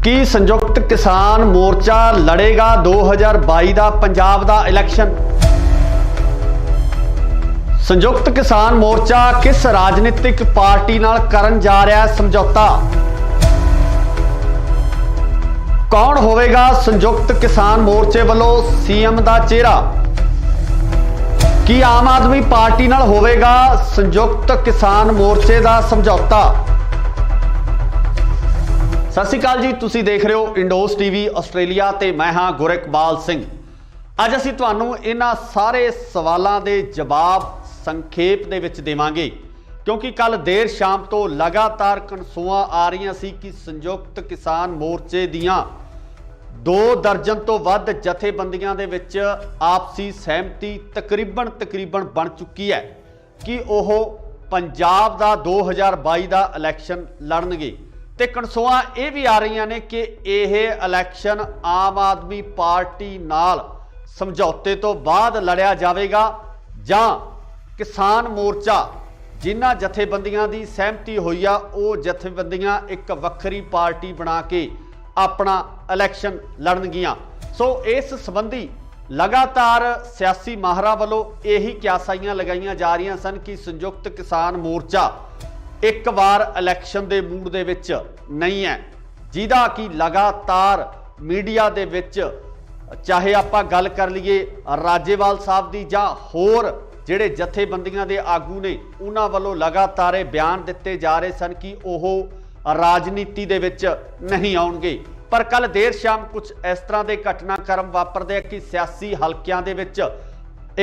ਕੀ ਸੰਯੁਕਤ ਕਿਸਾਨ ਮੋਰਚਾ ਲੜੇਗਾ 2022 ਦਾ ਪੰਜਾਬ ਦਾ ਇਲੈਕਸ਼ਨ। ਸੰਯੁਕਤ ਕਿਸਾਨ ਮੋਰਚਾ ਕਿਸ ਰਾਜਨੀਤਿਕ ਪਾਰਟੀ ਨਾਲ ਕਰਨ ਜਾ ਰਿਹਾ ਹੈ ਸਮਝੌਤਾ। ਕੌਣ ਹੋਵੇਗਾ ਸੰਯੁਕਤ ਕਿਸਾਨ ਮੋਰਚੇ ਵੱਲੋਂ ਸੀਐਮ ਦਾ ਚਿਹਰਾ। ਕੀ ਆਮ ਆਦਮੀ ਪਾਰਟੀ ਨਾਲ ਹੋਵੇਗਾ ਸੰਯੁਕਤ ਕਿਸਾਨ ਮੋਰਚੇ ਦਾ ਸਮਝੌਤਾ। सत श्री अकाल जी, तुसी देख रहे हो इंडोस टीवी आस्ट्रेलिया ते मैं हाँ गुरइकबाल सिंह। अज असीं तुहानूं इन्हां सारे सवालों के जवाब संखेप दे विच देवांगे, क्योंकि कल देर शाम तो लगातार कनसूआं आ रही सी कि संयुक्त किसान मोर्चे दियां 2 दर्जन तो वध जथेबंदियां दे विच आपसी सहमति तकरीबन बन चुकी है कि ओह पंजाब दा 2022 दा इलैक्शन लड़नगे। ਤੇ ਕਨਸੂਆਂ ਇਹ ਵੀ ਆ ਰਹੀਆਂ ਨੇ ਕਿ ਇਹ ਇਲੈਕਸ਼ਨ ਆਮ ਆਦਮੀ ਪਾਰਟੀ ਨਾਲ ਸਮਝੌਤੇ ਤੋਂ ਬਾਅਦ ਲੜਿਆ ਜਾਵੇਗਾ ਜਾਂ ਕਿਸਾਨ ਮੋਰਚਾ ਜਿਨ੍ਹਾਂ ਜਥੇਬੰਦੀਆਂ ਦੀ ਸਹਿਮਤੀ ਹੋਈ ਆ ਉਹ ਜਥੇਬੰਦੀਆਂ ਇੱਕ ਵੱਖਰੀ ਪਾਰਟੀ ਬਣਾ ਕੇ ਆਪਣਾ ਇਲੈਕਸ਼ਨ ਲੜਨਗੀਆਂ। ਸੋ ਇਸ ਸੰਬੰਧੀ ਲਗਾਤਾਰ ਸਿਆਸੀ ਮਾਹਰਾਂ ਵੱਲੋਂ ਇਹੀ ਕਿਆਸਾਈਆਂ ਲਗਾਈਆਂ ਜਾ ਰਹੀਆਂ ਸਨ ਕਿ ਸੰਯੁਕਤ ਕਿਸਾਨ ਮੋਰਚਾ एक बार इलैक्शन के मूड दे विच नहीं है, जिहदा कि लगातार मीडिया दे विच चाहे आपां गल कर लीए राजेवाल साहब दी जां होर जिहड़े जथेबंदियां दे आगू ने उन्हां वल्लों लगातार बयान दिते जा रहे सन कि ओह राजनीति दे विच नहीं आउणगे। पर कल देर शाम कुछ इस तरह के घटनाक्रम वापरदे कि सियासी हलकियां दे विच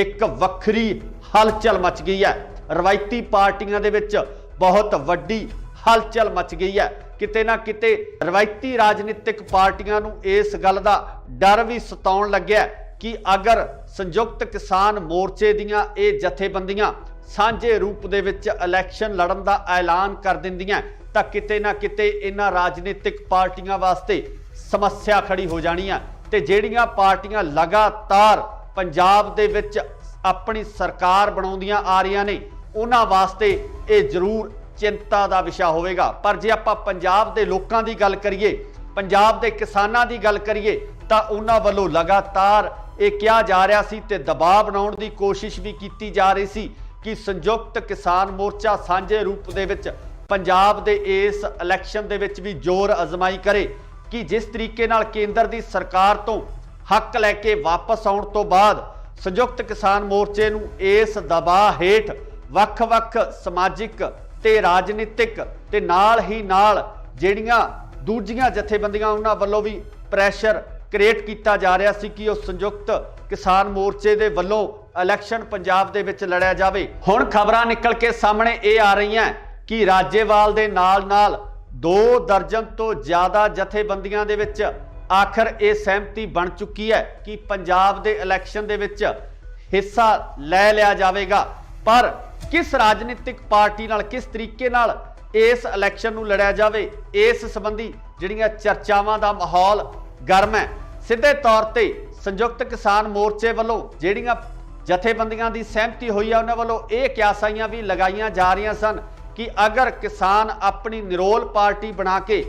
एक वक्री हलचल मच गई है। रवायती पार्टियां दे विच बहुत वड्डी हलचल मच गई है। किते ना किते रवायती राजनीतिक पार्टियां नूं इस गल दा डर भी सताउण लग्या कि अगर संयुक्त किसान मोर्चे दियां ये जथेबंदियां सांझे रूप दे विच इलैक्शन लड़न दा ऐलान कर दिंदियां तां किते ना किते इन्हां राजनीतिक पार्टियां वास्ते समस्या खड़ी हो जानी है। ते जिहड़ियां पार्टियां लगातार पंजाब दे विच अपनी सरकार बनाउंदियां आ रहीआं ने उन्हां वास्ते ये जरूर चिंता का विषय होगा। पर जे आपां पंजाब के लोगों की गल करिए, पंजाब के किसानों की गल करिए तो उन्हां वल्लों लगातार ये कहा जा रहा सी ते दबाव बनाउण की कोशिश भी की जा रही सी कि संयुक्त किसान मोर्चा सांझे रूप दे विच पंजाब दे इस इलैक्शन दे विच भी जोर अजमाई करे कि जिस तरीके नाल केंद्र की सरकार तो हक लैके वापस आउण तो बाद संयुक्त किसान मोर्चे नूं इस दबाव हेठ ਵੱਖ-ਵੱਖ समाजिक ते राजनीतिक ते नाल ही नाल ਜਿਹੜੀਆਂ ਦੂਜੀਆਂ ਜਥੇਬੰਦੀਆਂ ਉਹਨਾਂ ਵੱਲੋਂ ਵੀ ਪ੍ਰੈਸ਼ਰ ਕ੍ਰੀਏਟ ਕੀਤਾ ਜਾ ਰਿਹਾ ਸੀ ਕਿ ਉਹ ਸੰਯੁਕਤ ਕਿਸਾਨ ਮੋਰਚੇ ਦੇ ਵੱਲੋਂ ਇਲੈਕਸ਼ਨ ਪੰਜਾਬ ਦੇ ਵਿੱਚ ਲੜਿਆ ਜਾਵੇ। ਹੁਣ ਖਬਰਾਂ ਨਿਕਲ ਕੇ ਸਾਹਮਣੇ ਇਹ ਆ ਰਹੀਆਂ ਕਿ ਰਾਜੇਵਾਲ ਦੇ ਨਾਲ-ਨਾਲ 2 ਦਰਜਨ ਤੋਂ ਜ਼ਿਆਦਾ ਜਥੇਬੰਦੀਆਂ ਦੇ ਵਿੱਚ ਆਖਰ ਇਹ ਸਹਿਮਤੀ ਬਣ ਚੁੱਕੀ ਹੈ ਕਿ ਪੰਜਾਬ ਦੇ ਇਲੈਕਸ਼ਨ ਦੇ ਵਿੱਚ ਹਿੱਸਾ ਲੈ ਲਿਆ ਜਾਵੇਗਾ। पर किस राजनीतिक पार्टी नाल किस तरीके नाल इस इलैक्शन नूं लड़िया जावे इस संबंधी जिहड़ियां चर्चावां दा माहौल गर्म है। सीधे तौर ते संयुक्त किसान मोर्चे वालों जिहड़ियां जथेबंदियां दी सहमति हुई है उन्हां वालों ये क्यासाइयां भी लगाईयां जा रहीआं सन कि अगर किसान अपनी निरोल पार्टी बना के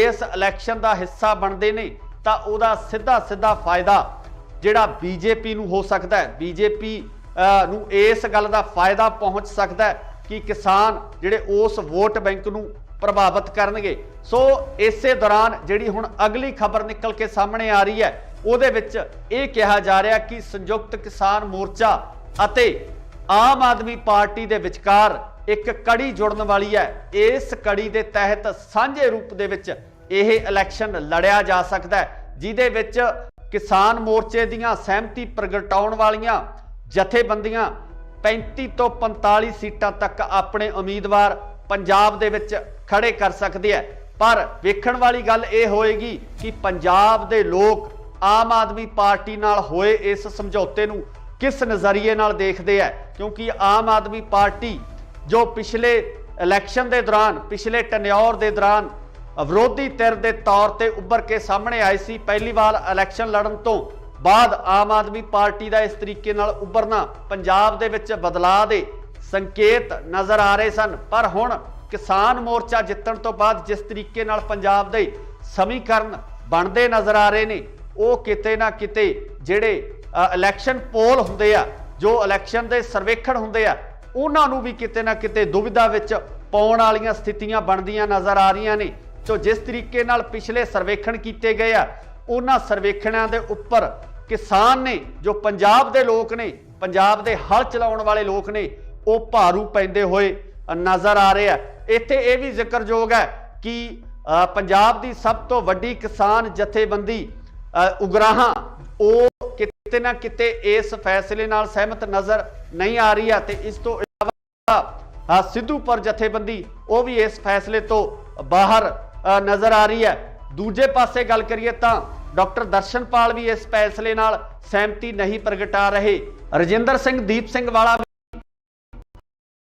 इस इलैक्शन दा हिस्सा बनदे ने तां उहदा सीधा फायदा जिहड़ा बीजेपी नूं हो सकदा है। बीजेपी नूं इस गल का फायदा पहुँच सकता है कि किसान जिहड़े उस वोट बैंक नूं प्रभावित करनगे। सो इसे दौरान जिहड़ी हुण अगली खबर निकल के सामने आ रही है उहदे विच इह कहा जा रहा कि संयुक्त किसान मोर्चा अते आम आदमी पार्टी दे विचकार एक कड़ी जुड़न वाली है। इस कड़ी दे तहत सांझे रूप दे विच इह इलैक्शन लड़िया जा सकता है, जिहदे विच किसान मोर्चे दीआं सहमति प्रगटाउण वालियां जथेबंदियां 35 तो 45 सीटां तक अपने उम्मीदवार पंजाब दे विच खड़े कर सकते हैं। पर वेखण वाली गल ये होएगी कि पंजाब दे लोग आम आदमी पार्टी नाल होए इस समझौते नूं किस नज़रिए नाल देखते हैं, क्योंकि आम आदमी पार्टी जो पिछले इलैक्शन के दौरान पिछले टन्योर के दौरान विरोधी धिर के तौर पर उभर के सामने आई सी, पहली बार इलैक्शन लड़न तो बाद आम आदमी पार्टी का इस तरीके नाल उभरना पंजाब दे विच बदलाव दे संकेत नज़र आ रहे सन। पर हुण किसान मोर्चा जितण तो बाद जिस तरीके नाल पंजाब दे ਸਮੀਕਰਨ ਬਣਦੇ ਨਜ਼ਰ ਆ ਰਹੇ ਨੇ, ਉਹ ਕਿਤੇ ਨਾ ਕਿਤੇ ਜਿਹੜੇ ਇਲੈਕਸ਼ਨ ਪੋਲ ਹੁੰਦੇ ਆ, ਜੋ ਇਲੈਕਸ਼ਨ ਦੇ ਸਰਵੇਖਣ ਹੁੰਦੇ ਆ, ਉਹਨਾਂ ਨੂੰ ਵੀ ਕਿਤੇ ਨਾ ਕਿਤੇ ਦੁਵਿਧਾ ਵਿੱਚ ਪਾਉਣ ਵਾਲੀਆਂ ਸਥਿਤੀਆਂ ਬਣਦੀਆਂ ਨਜ਼ਰ ਆ ਰਹੀਆਂ ਨੇ। ਸੋ ਜਿਸ ਤਰੀਕੇ ਨਾਲ ਪਿਛਲੇ ਸਰਵੇਖਣ ਕੀਤੇ ਗਏ ਆ, ਉਹਨਾਂ ਸਰਵੇਖਣਾਂ ਦੇ ਉੱਪਰ ਕਿਸਾਨ ਨੇ, ਜੋ ਪੰਜਾਬ ਦੇ ਲੋਕ ਨੇ, ਪੰਜਾਬ ਦੇ ਹਲ ਚਲਾਉਣ ਵਾਲੇ ਲੋਕ ਨੇ, ਉਹ ਭਾਰੂ ਪੈਂਦੇ ਹੋਏ ਨਜ਼ਰ ਆ ਰਹੇ ਆ। ਇੱਥੇ ਇਹ ਵੀ ਜ਼ਿਕਰਯੋਗ ਹੈ ਕਿ ਪੰਜਾਬ ਦੀ ਸਭ ਤੋਂ ਵੱਡੀ ਕਿਸਾਨ ਜਥੇਬੰਦੀ ਉਗਰਾਹਾਂ, ਉਹ ਕਿਤੇ ਨਾ ਕਿਤੇ ਇਸ ਫੈਸਲੇ ਨਾਲ ਸਹਿਮਤ ਨਜ਼ਰ ਨਹੀਂ ਆ ਰਹੀ ਹੈ। ਤੇ ਇਸ ਤੋਂ ਇਲਾਵਾ ਸਿੱਧੂਪੁਰ ਜਥੇਬੰਦੀ, ਉਹ ਵੀ ਇਸ ਫੈਸਲੇ ਤੋਂ ਬਾਹਰ ਨਜ਼ਰ ਆ ਰਹੀ ਹੈ। ਦੂਜੇ ਪਾਸੇ ਗੱਲ ਕਰੀਏ ਤਾਂ ਡਾਕਟਰ ਦਰਸ਼ਨਪਾਲ ਵੀ ਇਸ ਫੈਸਲੇ ਨਾਲ ਸਹਿਮਤੀ ਨਹੀਂ ਪ੍ਰਗਟਾ ਰਹੇ। ਰਜਿੰਦਰ ਸਿੰਘ, ਦੀਪ ਸਿੰਘ ਵਾਲਾ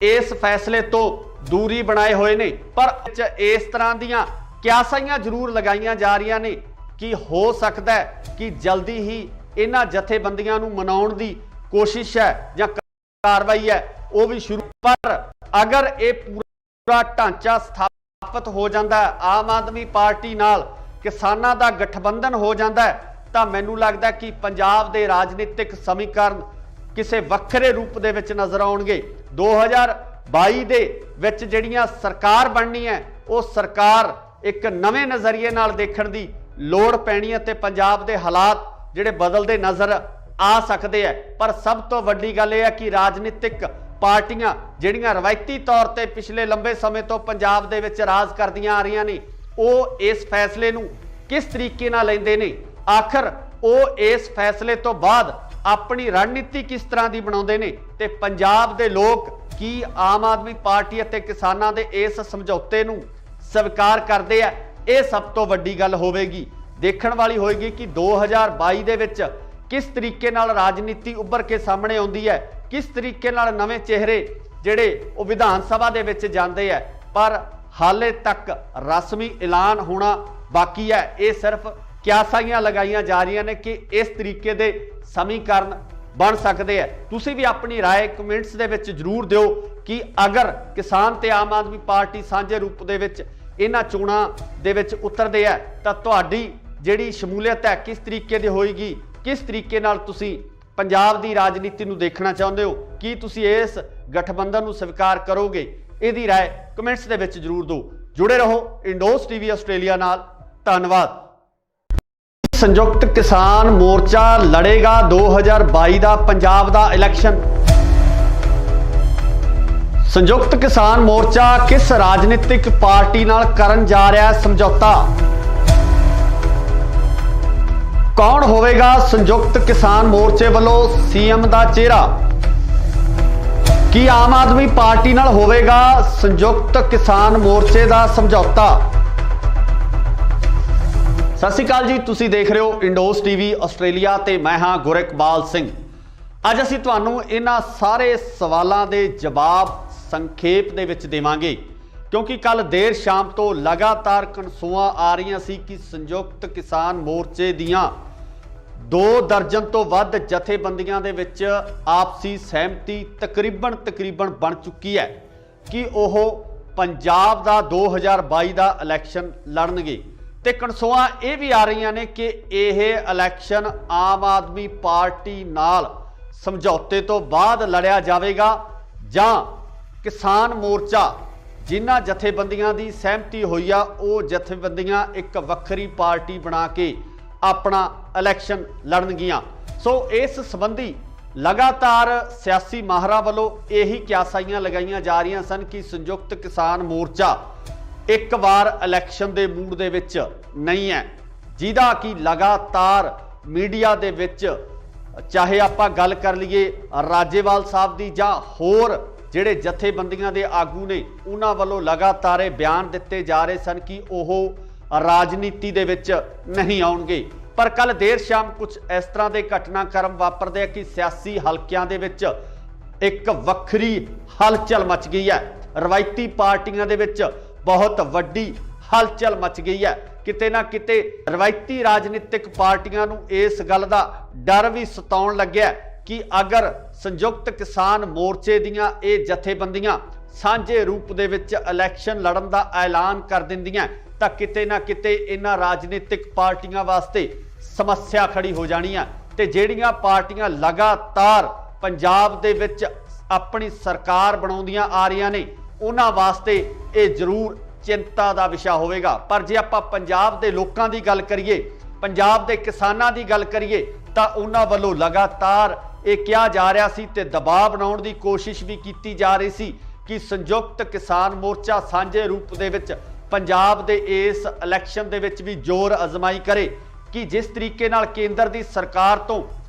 ਇਸ ਫੈਸਲੇ ਤੋਂ ਦੂਰੀ ਬਣਾਏ ਹੋਏ ਨੇ। ਪਰ ਇਸ ਤਰ੍ਹਾਂ ਦੀਆਂ ਕਿਆਸਾਈਆਂ ਜ਼ਰੂਰ ਲਗਾਈਆਂ ਜਾ ਰਹੀਆਂ ਨੇ ਕਿ ਹੋ ਸਕਦਾ ਹੈ ਕਿ ਜਲਦੀ ਹੀ ਇਹਨਾਂ ਜਥੇਬੰਦੀਆਂ ਨੂੰ ਮਨਾਉਣ ਦੀ ਕੋਸ਼ਿਸ਼ ਹੈ ਜਾਂ ਕਾਰਵਾਈ ਹੈ ਉਹ ਵੀ ਸ਼ੁਰੂ। ਪਰ ਅਗਰ ਇਹ ਪੂਰਾ ਢਾਂਚਾ ਸਥਾਪਿਤ ਹੋ ਜਾਂਦਾ ਹੈ, ਆਮ ਆਦਮੀ ਪਾਰਟੀ ਨਾਲ ਕਿਸਾਨਾਂ ਦਾ ਗਠਬੰਧਨ ਹੋ ਜਾਂਦਾ ਹੈ, ਤਾਂ ਮੈਨੂੰ ਲੱਗਦਾ ਕਿ ਪੰਜਾਬ ਦੇ ਰਾਜਨੀਤਿਕ ਸਮੀਕਰਨ ਕਿਸੇ ਵੱਖਰੇ ਰੂਪ ਦੇ ਵਿੱਚ ਨਜ਼ਰ ਆਉਣਗੇ। 2022 ਦੇ ਵਿੱਚ ਜਿਹੜੀਆਂ ਸਰਕਾਰ ਬਣਨੀ ਹੈ, ਉਹ ਸਰਕਾਰ ਇੱਕ ਨਵੇਂ ਨਜ਼ਰੀਏ ਨਾਲ ਦੇਖਣ ਦੀ ਲੋੜ ਪੈਣੀ ਹੈ ਤੇ ਪੰਜਾਬ ਦੇ ਹਾਲਾਤ ਜਿਹੜੇ ਬਦਲਦੇ ਨਜ਼ਰ ਆ ਸਕਦੇ ਆ। ਪਰ ਸਭ ਤੋਂ ਵੱਡੀ ਗੱਲ ਇਹ ਹੈ ਕਿ ਰਾਜਨੀਤਿਕ ਪਾਰਟੀਆਂ ਜਿਹੜੀਆਂ ਰਵਾਇਤੀ ਤੌਰ ਤੇ ਪਿਛਲੇ ਲੰਬੇ ਸਮੇਂ ਤੋਂ ਪੰਜਾਬ ਦੇ ਵਿੱਚ ਰਾਜ ਕਰਦੀਆਂ ਆ ਰਹੀਆਂ ਨੇ, ਉਹ ਇਸ ਫੈਸਲੇ ਨੂੰ ਕਿਸ ਤਰੀਕੇ ਨਾਲ ਲੈਂਦੇ ਨੇ, ਆਖਰ ਉਹ ਇਸ ਫੈਸਲੇ ਤੋਂ ਬਾਅਦ ਆਪਣੀ ਰਣਨੀਤੀ ਕਿਸ ਤਰ੍ਹਾਂ ਦੀ ਬਣਾਉਂਦੇ ਨੇ, ਤੇ ਪੰਜਾਬ ਦੇ ਲੋਕ ਕੀ ਆਮ ਆਦਮੀ ਪਾਰਟੀ ਅਤੇ ਕਿਸਾਨਾਂ ਦੇ ਇਸ ਸਮਝੌਤੇ ਨੂੰ ਸਵੀਕਾਰ ਕਰਦੇ ਆ। ਇਹ ਸਭ ਤੋਂ ਵੱਡੀ ਗੱਲ ਹੋਵੇਗੀ, ਦੇਖਣ ਵਾਲੀ ਹੋਏਗੀ ਕਿ 2022 ਦੇ ਵਿੱਚ ਕਿਸ ਤਰੀਕੇ ਨਾਲ ਰਾਜਨੀਤੀ ਉੱਭਰ ਕੇ ਸਾਹਮਣੇ ਆਉਂਦੀ ਹੈ, ਕਿਸ ਤਰੀਕੇ ਨਾਲ ਨਵੇਂ ਚਿਹਰੇ ਜਿਹੜੇ ਉਹ ਵਿਧਾਨ ਸਭਾ ਦੇ ਵਿੱਚ ਜਾਂਦੇ ਆ। ਪਰ ਹਾਲੇ ਤੱਕ ਰਸਮੀ ਐਲਾਨ ਹੋਣਾ ਬਾਕੀ ਹੈ। ਇਹ ਸਿਰਫ ਕਿਆਸਾਈਆਂ ਲਗਾਈਆਂ ਜਾ ਰਹੀਆਂ ਨੇ ਕਿ ਇਸ ਤਰੀਕੇ ਦੇ ਸਮੀਕਰਨ ਬਣ ਸਕਦੇ ਆ। ਤੁਸੀਂ ਵੀ ਆਪਣੀ ਰਾਏ ਕਮੈਂਟਸ ਦੇ ਵਿੱਚ ਜ਼ਰੂਰ ਦਿਓ ਕਿ ਅਗਰ ਕਿਸਾਨ ਤੇ ਆਮ ਆਦਮੀ ਪਾਰਟੀ ਸਾਂਝੇ ਰੂਪ ਦੇ ਵਿੱਚ ਇਹਨਾਂ ਚੋਣਾਂ ਦੇ ਵਿੱਚ ਉਤਰਦੇ ਆ ਤਾਂ ਤੁਹਾਡੀ ਜਿਹੜੀ ਸ਼ਮੂਲੀਅਤ ਹੈ ਕਿਸ ਤਰੀਕੇ ਦੀ ਹੋਏਗੀ, ਕਿਸ ਤਰੀਕੇ ਨਾਲ ਤੁਸੀਂ ਪੰਜਾਬ ਦੀ ਰਾਜਨੀਤੀ ਨੂੰ ਦੇਖਣਾ ਚਾਹੁੰਦੇ ਹੋ, ਕੀ ਤੁਸੀਂ ਇਸ ਗਠਬੰਧਨ ਨੂੰ ਸਵੀਕਾਰ ਕਰੋਗੇ? ਇਹਦੀ ਰਾਏ ਕਮੈਂਟਸ ਦੇ ਵਿੱਚ ਜ਼ਰੂਰ ਦਿਓ। ਜੁੜੇ ਰਹੋ ਇੰਡੋਸ ਟੀਵੀ ਆਸਟ੍ਰੇਲੀਆ ਨਾਲ। ਧੰਨਵਾਦ। ਸੰਯੁਕਤ ਕਿਸਾਨ ਮੋਰਚਾ ਲੜੇਗਾ 2022 ਦਾ ਪੰਜਾਬ ਦਾ ਇਲੈਕਸ਼ਨ। ਸੰਯੁਕਤ ਕਿਸਾਨ ਮੋਰਚਾ ਕਿਸ ਰਾਜਨੀਤਿਕ ਪਾਰਟੀ ਨਾਲ ਕਰਨ ਜਾ ਰਿਹਾ ਹੈ ਸਮਝੌਤਾ? ਕੌਣ ਹੋਵੇਗਾ ਸੰਯੁਕਤ ਕਿਸਾਨ ਮੋਰਚੇ ਵੱਲੋਂ ਸੀਐਮ ਦਾ ਚਿਹਰਾ? ਕੀ ਆਮ ਆਦਮੀ ਪਾਰਟੀ ਨਾਲ ਹੋਵੇਗਾ ਸੰਯੁਕਤ ਕਿਸਾਨ ਮੋਰਚੇ ਦਾ ਸਮਝੌਤਾ? ਸਤਿ ਸ਼੍ਰੀ ਅਕਾਲ ਜੀ, ਤੁਸੀਂ ਦੇਖ ਰਹੇ ਹੋ ਇੰਡੋਸ ਟੀਵੀ ਆਸਟ੍ਰੇਲੀਆ ਤੇ ਮੈਂ ਹਾਂ ਗੁਰਿਕਬਾਲ ਸਿੰਘ। ਅੱਜ ਅਸੀਂ ਤੁਹਾਨੂੰ ਇਹਨਾਂ ਸਾਰੇ ਸਵਾਲਾਂ ਦੇ ਜਵਾਬ ਸੰਖੇਪ ਦੇ ਵਿੱਚ ਦੇਵਾਂਗੇ, ਕਿਉਂਕਿ ਕੱਲ ਦੇਰ ਸ਼ਾਮ ਤੋਂ ਲਗਾਤਾਰ ਕਨਸੂਆਂ ਆ ਰਹੀਆਂ ਸੀ ਕਿ ਸੰਯੁਕਤ ਕਿਸਾਨ ਮੋਰਚੇ ਦੀਆਂ 2 ਦਰਜਨ ਤੋਂ ਵੱਧ ਜਥੇਬੰਦੀਆਂ ਦੇ ਵਿੱਚ ਆਪਸੀ ਸਹਿਮਤੀ ਤਕਰੀਬਨ ਬਣ ਚੁੱਕੀ ਹੈ ਕਿ ਉਹ ਪੰਜਾਬ ਦਾ 2022 ਦਾ ਇਲੈਕਸ਼ਨ ਲੜਨਗੇ। ਤੇ ਕਨਸੂਆਂ ਇਹ ਵੀ ਆ ਰਹੀਆਂ ਨੇ ਕਿ ਇਹ ਇਲੈਕਸ਼ਨ ਆਮ ਆਦਮੀ ਪਾਰਟੀ ਨਾਲ ਸਮਝੌਤੇ ਤੋਂ ਬਾਅਦ ਲੜਿਆ ਜਾਵੇਗਾ ਜਾਂ ਕਿਸਾਨ ਮੋਰਚਾ ਜਿਨ੍ਹਾਂ ਜਥੇਬੰਦੀਆਂ ਦੀ ਸਹਿਮਤੀ ਹੋਈ ਆ ਉਹ ਜਥੇਬੰਦੀਆਂ ਇੱਕ ਵੱਖਰੀ ਪਾਰਟੀ ਬਣਾ ਕੇ ਆਪਣਾ ਇਲੈਕਸ਼ਨ ਲੜਨਗੀਆਂ। ਸੋ ਇਸ ਸੰਬੰਧੀ ਲਗਾਤਾਰ ਸਿਆਸੀ ਮਾਹਰਾਂ ਵੱਲੋਂ ਇਹੀ ਕਿਆਸਾਈਆਂ ਲਗਾਈਆਂ ਜਾ ਰਹੀਆਂ ਸਨ ਕਿ ਸੰਯੁਕਤ ਕਿਸਾਨ ਮੋਰਚਾ ਇੱਕ ਵਾਰ ਇਲੈਕਸ਼ਨ ਦੇ ਮੂਡ ਦੇ ਵਿੱਚ ਨਹੀਂ ਹੈ, ਜਿਹਦਾ ਕਿ ਲਗਾਤਾਰ ਮੀਡੀਆ ਦੇ ਵਿੱਚ ਚਾਹੇ ਆਪਾਂ ਗੱਲ ਕਰ ਲਈਏ ਰਾਜੇਵਾਲ ਸਾਹਿਬ ਦੀ ਜਾਂ ਹੋਰ ਜਿਹੜੇ ਜਥੇਬੰਦੀਆਂ ਦੇ ਆਗੂ ਨੇ ਉਹਨਾਂ ਵੱਲੋਂ ਲਗਾਤਾਰ ਇਹ ਬਿਆਨ ਦਿੱਤੇ ਜਾ ਰਹੇ ਸਨ ਕਿ ਉਹ ਰਾਜਨੀਤੀ ਦੇ ਵਿੱਚ ਨਹੀਂ ਆਉਣਗੇ। ਪਰ ਕੱਲ ਦੇਰ ਸ਼ਾਮ ਕੁਝ ਇਸ ਤਰ੍ਹਾਂ ਦੇ ਘਟਨਾਕ੍ਰਮ ਵਾਪਰਦੇ ਆ ਕਿ ਸਿਆਸੀ ਹਲਕਿਆਂ ਦੇ ਵਿੱਚ ਇੱਕ ਵੱਖਰੀ ਹਲਚਲ ਮਚ ਗਈ ਹੈ। ਰਵਾਇਤੀ ਪਾਰਟੀਆਂ ਦੇ ਵਿੱਚ ਬਹੁਤ ਵੱਡੀ ਹਲਚਲ ਮਚ ਗਈ ਹੈ। ਕਿਤੇ ਨਾ ਕਿਤੇ ਰਵਾਇਤੀ ਰਾਜਨੀਤਿਕ ਪਾਰਟੀਆਂ ਨੂੰ ਇਸ ਗੱਲ ਦਾ ਡਰ ਵੀ ਸਤਾਉਣ ਲੱਗਿਆ ਕਿ ਅਗਰ ਸੰਯੁਕਤ ਕਿਸਾਨ ਮੋਰਚੇ ਦੀਆਂ ਇਹ ਜਥੇਬੰਦੀਆਂ ਸਾਂਝੇ ਰੂਪ ਦੇ ਵਿੱਚ ਇਲੈਕਸ਼ਨ ਲੜਨ ਦਾ ਐਲਾਨ ਕਰ ਦਿੰਦੀਆਂ ਤਾਂ ਕਿਤੇ ਨਾ ਕਿਤੇ ਇਹਨਾਂ ਰਾਜਨੀਤਿਕ ਪਾਰਟੀਆਂ ਵਾਸਤੇ ਸਮੱਸਿਆ ਖੜੀ ਹੋ ਜਾਣੀ ਆ। ਤੇ ਜਿਹੜੀਆਂ ਪਾਰਟੀਆਂ ਲਗਾਤਾਰ ਪੰਜਾਬ ਦੇ ਵਿੱਚ ਆਪਣੀ ਸਰਕਾਰ ਬਣਾਉਂਦੀਆਂ ਆ ਰਹੀਆਂ ਨੇ ਉਹਨਾਂ ਵਾਸਤੇ ਇਹ ਜ਼ਰੂਰ ਚਿੰਤਾ ਦਾ ਵਿਸ਼ਾ ਹੋਵੇਗਾ। ਪਰ ਜੇ ਆਪਾਂ ਪੰਜਾਬ ਦੇ ਲੋਕਾਂ ਦੀ ਗੱਲ ਕਰੀਏ, ਪੰਜਾਬ ਦੇ ਕਿਸਾਨਾਂ ਦੀ ਗੱਲ ਕਰੀਏ ਤਾਂ ਉਹਨਾਂ ਵੱਲੋਂ ਲਗਾਤਾਰ ਇਹ ਕਿਹਾ ਜਾ ਰਿਹਾ ਸੀ ਤੇ ਦਬਾਅ ਬਣਾਉਣ ਦੀ ਕੋਸ਼ਿਸ਼ ਵੀ ਕੀਤੀ ਜਾ ਰਹੀ ਸੀ ਕਿ ਸੰਯੁਕਤ ਕਿਸਾਨ ਮੋਰਚਾ ਸਾਂਝੇ ਰੂਪ ਦੇ ਵਿੱਚ ਪੰਜਾਬ ਦੇ ਇਸ ਇਲੈਕਸ਼ਨ ਦੇ ਵਿੱਚ ਵੀ ਜ਼ੋਰ ਅਜ਼ਮਾਈ ਕਰੇ ਕਿ ਜਿਸ ਤਰੀਕੇ ਨਾਲ ਕੇਂਦਰ ਦੀ ਸਰਕਾਰ ਤੋਂ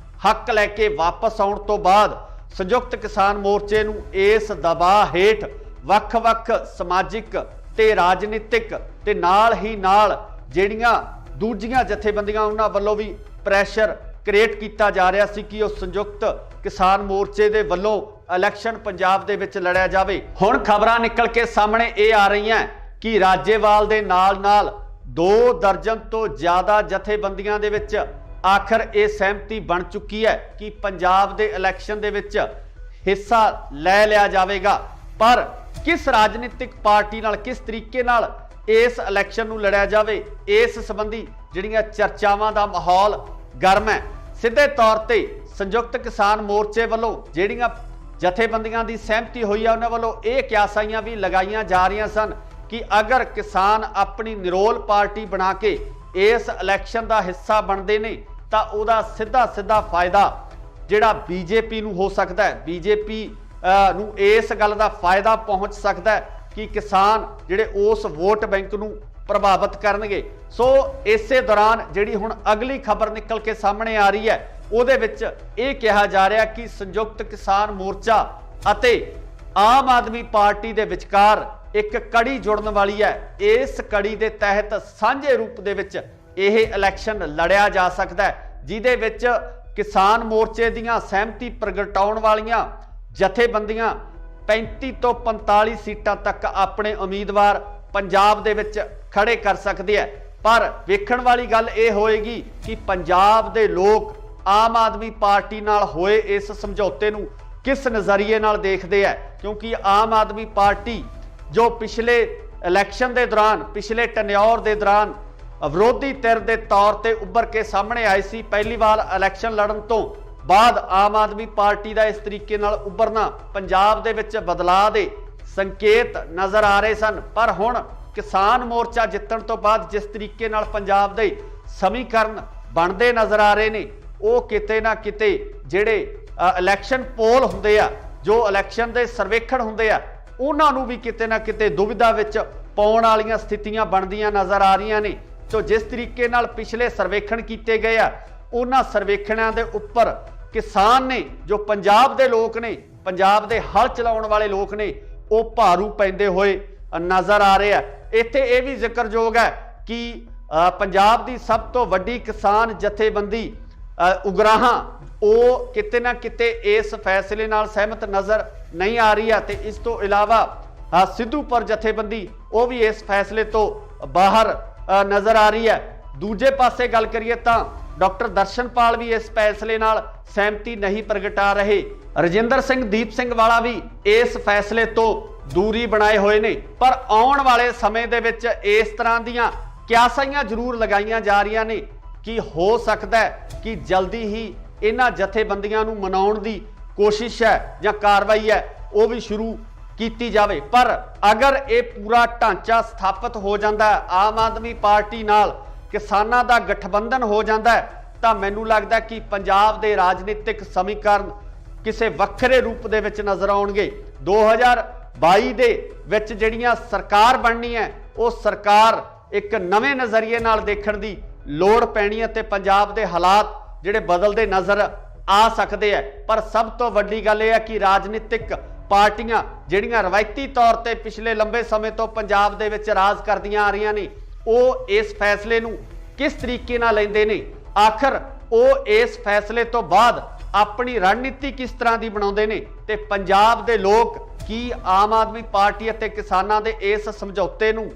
ਹੱਕ ਲੈ ਕੇ ਵਾਪਸ ਆਉਣ ਤੋਂ ਬਾਅਦ ਸੰਯੁਕਤ ਕਿਸਾਨ ਮੋਰਚੇ ਨੂੰ ਇਸ ਦਬਾਅ ਹੇਠ ਵੱਖ-ਵੱਖ ਸਮਾਜਿਕ ਤੇ ਰਾਜਨੀਤਿਕ ਤੇ ਨਾਲ ਹੀ ਨਾਲ ਜਿਹੜੀਆਂ ਦੂਜੀਆਂ ਜਥੇਬੰਦੀਆਂ ਉਹਨਾਂ ਵੱਲੋਂ ਵੀ ਪ੍ਰੈਸ਼ਰ ਕ੍ਰੀਏਟ ਕੀਤਾ ਜਾ ਰਿਹਾ ਸੀ ਕਿ ਉਹ ਸੰਯੁਕਤ ਕਿਸਾਨ ਮੋਰਚੇ ਦੇ ਵੱਲੋਂ ਇਲੈਕਸ਼ਨ ਪੰਜਾਬ ਦੇ ਵਿੱਚ ਲੜਿਆ ਜਾਵੇ। ਹੁਣ ਖਬਰਾਂ ਨਿਕਲ ਕੇ ਸਾਹਮਣੇ ਇਹ ਆ ਰਹੀਆਂ ਕਿ ਰਾਜੇਵਾਲ ਦੇ ਨਾਲ-ਨਾਲ 2 ਦਰਜਨ ਤੋਂ ਜ਼ਿਆਦਾ ਜਥੇਬੰਦੀਆਂ ਦੇ ਵਿੱਚ ਆਖਰ ਇਹ ਸਹਿਮਤੀ ਬਣ ਚੁੱਕੀ ਹੈ ਕਿ ਪੰਜਾਬ ਦੇ ਇਲੈਕਸ਼ਨ ਦੇ ਵਿੱਚ ਹਿੱਸਾ ਲੈ ਲਿਆ ਜਾਵੇਗਾ। ਪਰ ਕਿਸ ਰਾਜਨੀਤਿਕ ਪਾਰਟੀ ਨਾਲ ਕਿਸ ਤਰੀਕੇ ਨਾਲ ਇਸ ਇਲੈਕਸ਼ਨ ਨੂੰ ਲੜਿਆ ਜਾਵੇ, ਇਸ ਸੰਬੰਧੀ ਜਿਹੜੀਆਂ ਚਰਚਾਵਾਂ ਦਾ ਮਾਹੌਲ ਗਰਮ ਹੈ। ਸਿੱਧੇ ਤੌਰ ਤੇ ਸੰਯੁਕਤ ਕਿਸਾਨ ਮੋਰਚੇ ਵੱਲੋਂ ਜਿਹੜੀਆਂ ਜਥੇਬੰਦੀਆਂ ਦੀ ਸਹਿਮਤੀ ਹੋਈ ਹੈ ਉਹਨਾਂ ਵੱਲੋਂ ਇਹ ਕਿਆਸਾਈਆਂ ਵੀ ਲਗਾਈਆਂ ਜਾ ਰਹੀਆਂ ਸਨ ਕਿ ਅਗਰ ਕਿਸਾਨ ਆਪਣੀ ਨਿਰੋਲ ਪਾਰਟੀ ਬਣਾ ਕੇ ਇਸ ਇਲੈਕਸ਼ਨ ਦਾ ਹਿੱਸਾ ਬਣਦੇ ਨੇ ਤਾਂ ਉਹਦਾ ਸਿੱਧਾ ਫਾਇਦਾ ਜਿਹੜਾ ਬੀਜੇਪੀ ਨੂੰ ਹੋ ਸਕਦਾ ਹੈ। ਬੀਜੇਪੀ ਨੂੰ ਇਸ ਗੱਲ ਦਾ ਫਾਇਦਾ ਪਹੁੰਚ ਸਕਦਾ ਹੈ ਕਿ ਕਿਸਾਨ ਜਿਹੜੇ ਉਸ ਵੋਟ ਬੈਂਕ ਨੂੰ ਪ੍ਰਭਾਵਿਤ ਕਰਨਗੇ। ਸੋ ਇਸੇ ਦੌਰਾਨ ਜਿਹੜੀ ਹੁਣ ਅਗਲੀ ਖਬਰ ਨਿਕਲ ਕੇ ਸਾਹਮਣੇ ਆ ਰਹੀ ਹੈ ਉਹਦੇ ਵਿੱਚ ਇਹ ਕਿਹਾ ਜਾ ਰਿਹਾ ਕਿ ਸੰਯੁਕਤ ਕਿਸਾਨ ਮੋਰਚਾ ਅਤੇ ਆਮ ਆਦਮੀ ਪਾਰਟੀ ਦੇ ਵਿਚਕਾਰ ਇੱਕ ਕੜੀ ਜੁੜਨ ਵਾਲੀ ਹੈ। ਇਸ ਕੜੀ ਦੇ ਤਹਿਤ ਸਾਂਝੇ ਰੂਪ ਦੇ ਵਿੱਚ ਇਹ ਇਲੈਕਸ਼ਨ ਲੜਿਆ ਜਾ ਸਕਦਾ ਹੈ, ਜਿਹਦੇ ਵਿੱਚ ਕਿਸਾਨ ਮੋਰਚੇ ਦੀਆਂ ਸਹਿਮਤੀ ਪ੍ਰਗਟਾਉਣ ਵਾਲੀਆਂ ਜਥੇਬੰਦੀਆਂ 35 ਤੋਂ 45 ਸੀਟਾਂ ਤੱਕ ਆਪਣੇ ਉਮੀਦਵਾਰ ਪੰਜਾਬ ਦੇ ਵਿੱਚ ਖੜੇ ਕਰ ਸਕਦੇ ਹੈ। ਪਰ ਵੇਖਣ ਵਾਲੀ ਗੱਲ ਇਹ ਹੋਏਗੀ ਕਿ ਪੰਜਾਬ ਦੇ ਲੋਕ ਆਮ ਆਦਮੀ ਪਾਰਟੀ ਨਾਲ ਹੋਏ ਇਸ ਸਮਝੌਤੇ ਨੂੰ ਕਿਸ ਨਜ਼ਰੀਏ ਨਾਲ ਦੇਖਦੇ ਹੈ, ਕਿਉਂਕਿ ਆਮ ਆਦਮੀ ਪਾਰਟੀ ਜੋ ਪਿਛਲੇ ਇਲੈਕਸ਼ਨ ਦੇ ਦੌਰਾਨ ਪਿਛਲੇ ਟੈਨਿਓਰ ਦੇ ਦੌਰਾਨ ਵਿਰੋਧੀ ਧਿਰ ਦੇ ਤੌਰ ਤੇ ਉੱਭਰ ਕੇ ਸਾਹਮਣੇ ਆਈ ਸੀ, ਪਹਿਲੀ ਵਾਰ ਇਲੈਕਸ਼ਨ ਲੜਨ ਤੋਂ ਬਾਅਦ ਆਮ ਆਦਮੀ ਪਾਰਟੀ ਦਾ ਇਸ ਤਰੀਕੇ ਨਾਲ ਉੱਭਰਨਾ ਪੰਜਾਬ ਦੇ ਵਿੱਚ ਬਦਲਾਅ ਦੇ ਸੰਕੇਤ ਨਜ਼ਰ ਆ ਰਹੇ ਸਨ। ਪਰ ਹੁਣ ਕਿਸਾਨ ਮੋਰਚਾ ਜਿੱਤਣ ਤੋਂ ਬਾਅਦ ਜਿਸ ਤਰੀਕੇ ਨਾਲ ਪੰਜਾਬ ਦੇ ਸਮੀਕਰਨ ਬਣਦੇ ਨਜ਼ਰ ਆ ਰਹੇ ਨੇ ਉਹ ਕਿਤੇ ਨਾ ਕਿਤੇ ਜਿਹੜੇ ਇਲੈਕਸ਼ਨ ਪੋਲ ਹੁੰਦੇ ਆ, ਜੋ ਇਲੈਕਸ਼ਨ ਦੇ ਸਰਵੇਖਣ ਹੁੰਦੇ ਆ, ਉਹਨਾਂ ਨੂੰ ਵੀ ਕਿਤੇ ਨਾ ਕਿਤੇ ਦੁਵਿਧਾ ਵਿੱਚ ਪਾਉਣ ਵਾਲੀਆਂ ਸਥਿਤੀਆਂ ਬਣਦੀਆਂ ਨਜ਼ਰ ਆ ਰਹੀਆਂ ਨੇ। ਸੋ ਜਿਸ ਤਰੀਕੇ ਨਾਲ ਪਿਛਲੇ ਸਰਵੇਖਣ ਕੀਤੇ ਗਏ ਆ ਉਹਨਾਂ ਸਰਵੇਖਣਾਂ ਦੇ ਉੱਪਰ ਕਿਸਾਨ ਨੇ, ਜੋ ਪੰਜਾਬ ਦੇ ਲੋਕ ਨੇ, ਪੰਜਾਬ ਦੇ ਹਲ ਚਲਾਉਣ ਵਾਲੇ ਲੋਕ ਨੇ, ਉਹ ਭਾਰੂ ਪੈਂਦੇ ਹੋਏ ਨਜ਼ਰ ਆ ਰਹੇ ਆ। ਇੱਥੇ ਇਹ ਵੀ ਜ਼ਿਕਰਯੋਗ ਹੈ ਕਿ ਪੰਜਾਬ ਦੀ ਸਭ ਤੋਂ ਵੱਡੀ ਕਿਸਾਨ ਜਥੇਬੰਦੀ ਉਗਰਾਹਾਂ ਉਹ ਕਿਤੇ ਨਾ ਕਿਤੇ ਇਸ ਫੈਸਲੇ ਨਾਲ ਸਹਿਮਤ ਨਜ਼ਰ ਨਹੀਂ ਆ ਰਹੀ ਹੈ ਤੇ ਇਸ ਤੋਂ ਇਲਾਵਾ ਸਿੱਧੂਪੁਰ ਜਥੇਬੰਦੀ ਉਹ ਵੀ ਇਸ ਫੈਸਲੇ ਤੋਂ ਬਾਹਰ ਨਜ਼ਰ ਆ ਰਹੀ ਹੈ। ਦੂਜੇ ਪਾਸੇ ਗੱਲ ਕਰੀਏ ਤਾਂ ਡਾਕਟਰ ਦਰਸ਼ਨਪਾਲ ਵੀ ਇਸ ਫੈਸਲੇ ਨਾਲ ਸਹਿਮਤੀ ਨਹੀਂ ਪ੍ਰਗਟਾ ਰਹੇ। ਰਜਿੰਦਰ ਸਿੰਘ ਦੀਪ ਸਿੰਘ ਵਾਲਾ ਵੀ ਇਸ ਫੈਸਲੇ ਤੋਂ ਦੂਰੀ ਬਣਾਏ ਹੋਏ ਨੇ। ਪਰ ਆਉਣ ਵਾਲੇ ਸਮੇਂ ਦੇ ਵਿੱਚ ਇਸ ਤਰ੍ਹਾਂ ਦੀਆਂ ਕਿਆਸਾਈਆਂ ਜ਼ਰੂਰ ਲਗਾਈਆਂ ਜਾ ਰਹੀਆਂ ਨੇ ਕਿ ਹੋ ਸਕਦਾ ਹੈ ਕਿ ਜਲਦੀ ਹੀ ਇਹਨਾਂ ਜਥੇਬੰਦੀਆਂ ਨੂੰ ਮਨਾਉਣ ਦੀ ਕੋਸ਼ਿਸ਼ ਹੈ ਜਾਂ ਕਾਰਵਾਈ ਹੈ ਉਹ ਵੀ ਸ਼ੁਰੂ ਕੀਤੀ ਜਾਵੇ। ਪਰ ਅਗਰ ਇਹ ਪੂਰਾ ਢਾਂਚਾ ਸਥਾਪਿਤ ਹੋ ਜਾਂਦਾ ਹੈ, ਆਮ ਆਦਮੀ ਪਾਰਟੀ ਨਾਲ ਕਿਸਾਨਾਂ ਦਾ ਗਠਬੰਧਨ ਹੋ ਜਾਂਦਾ ਹੈ, ਤਾਂ ਮੈਨੂੰ ਲੱਗਦਾ ਕਿ ਪੰਜਾਬ ਦੇ ਰਾਜਨੀਤਿਕ ਸਮੀਕਰਨ ਕਿਸੇ ਵੱਖਰੇ ਰੂਪ ਦੇ ਵਿੱਚ ਨਜ਼ਰ ਆਉਣਗੇ। 2022 ਦੇ ਵਿੱਚ ਜਿਹੜੀਆਂ ਸਰਕਾਰ ਬਣਨੀ ਹੈ ਉਹ ਸਰਕਾਰ ਇੱਕ ਨਵੇਂ ਨਜ਼ਰੀਏ ਨਾਲ ਦੇਖਣ ਦੀ ਲੋੜ ਪੈਣੀ ਹੈ ਤੇ ਪੰਜਾਬ ਦੇ ਹਾਲਾਤ ਜਿਹੜੇ ਬਦਲਦੇ ਨਜ਼ਰ ਆ ਸਕਦੇ ਹੈ। ਪਰ ਸਭ ਤੋਂ ਵੱਡੀ ਗੱਲ ਇਹ ਹੈ ਕਿ ਰਾਜਨੀਤਿਕ ਪਾਰਟੀਆਂ ਜਿਹੜੀਆਂ ਰਵਾਇਤੀ ਤੌਰ ਤੇ ਪਿਛਲੇ ਲੰਬੇ ਸਮੇਂ ਤੋਂ ਪੰਜਾਬ ਦੇ ਵਿੱਚ ਰਾਜ ਕਰਦੀਆਂ ਆ ਰਹੀਆਂ ਨੇ ਉਹ ਇਸ ਫੈਸਲੇ ਨੂੰ ਕਿਸ ਤਰੀਕੇ ਨਾਲ ਲੈਂਦੇ ਨੇ, ਆਖਰ ਉਹ ਇਸ ਫੈਸਲੇ ਤੋਂ ਬਾਅਦ ਆਪਣੀ ਰਣਨੀਤੀ ਕਿਸ ਤਰ੍ਹਾਂ ਦੀ ਬਣਾਉਂਦੇ ਨੇ ਤੇ ਪੰਜਾਬ ਦੇ ਲੋਕ ਕੀ ਆਮ ਆਦਮੀ ਪਾਰਟੀ ਅਤੇ ਕਿਸਾਨਾਂ ਦੇ ਇਸ ਸਮਝੌਤੇ ਨੂੰ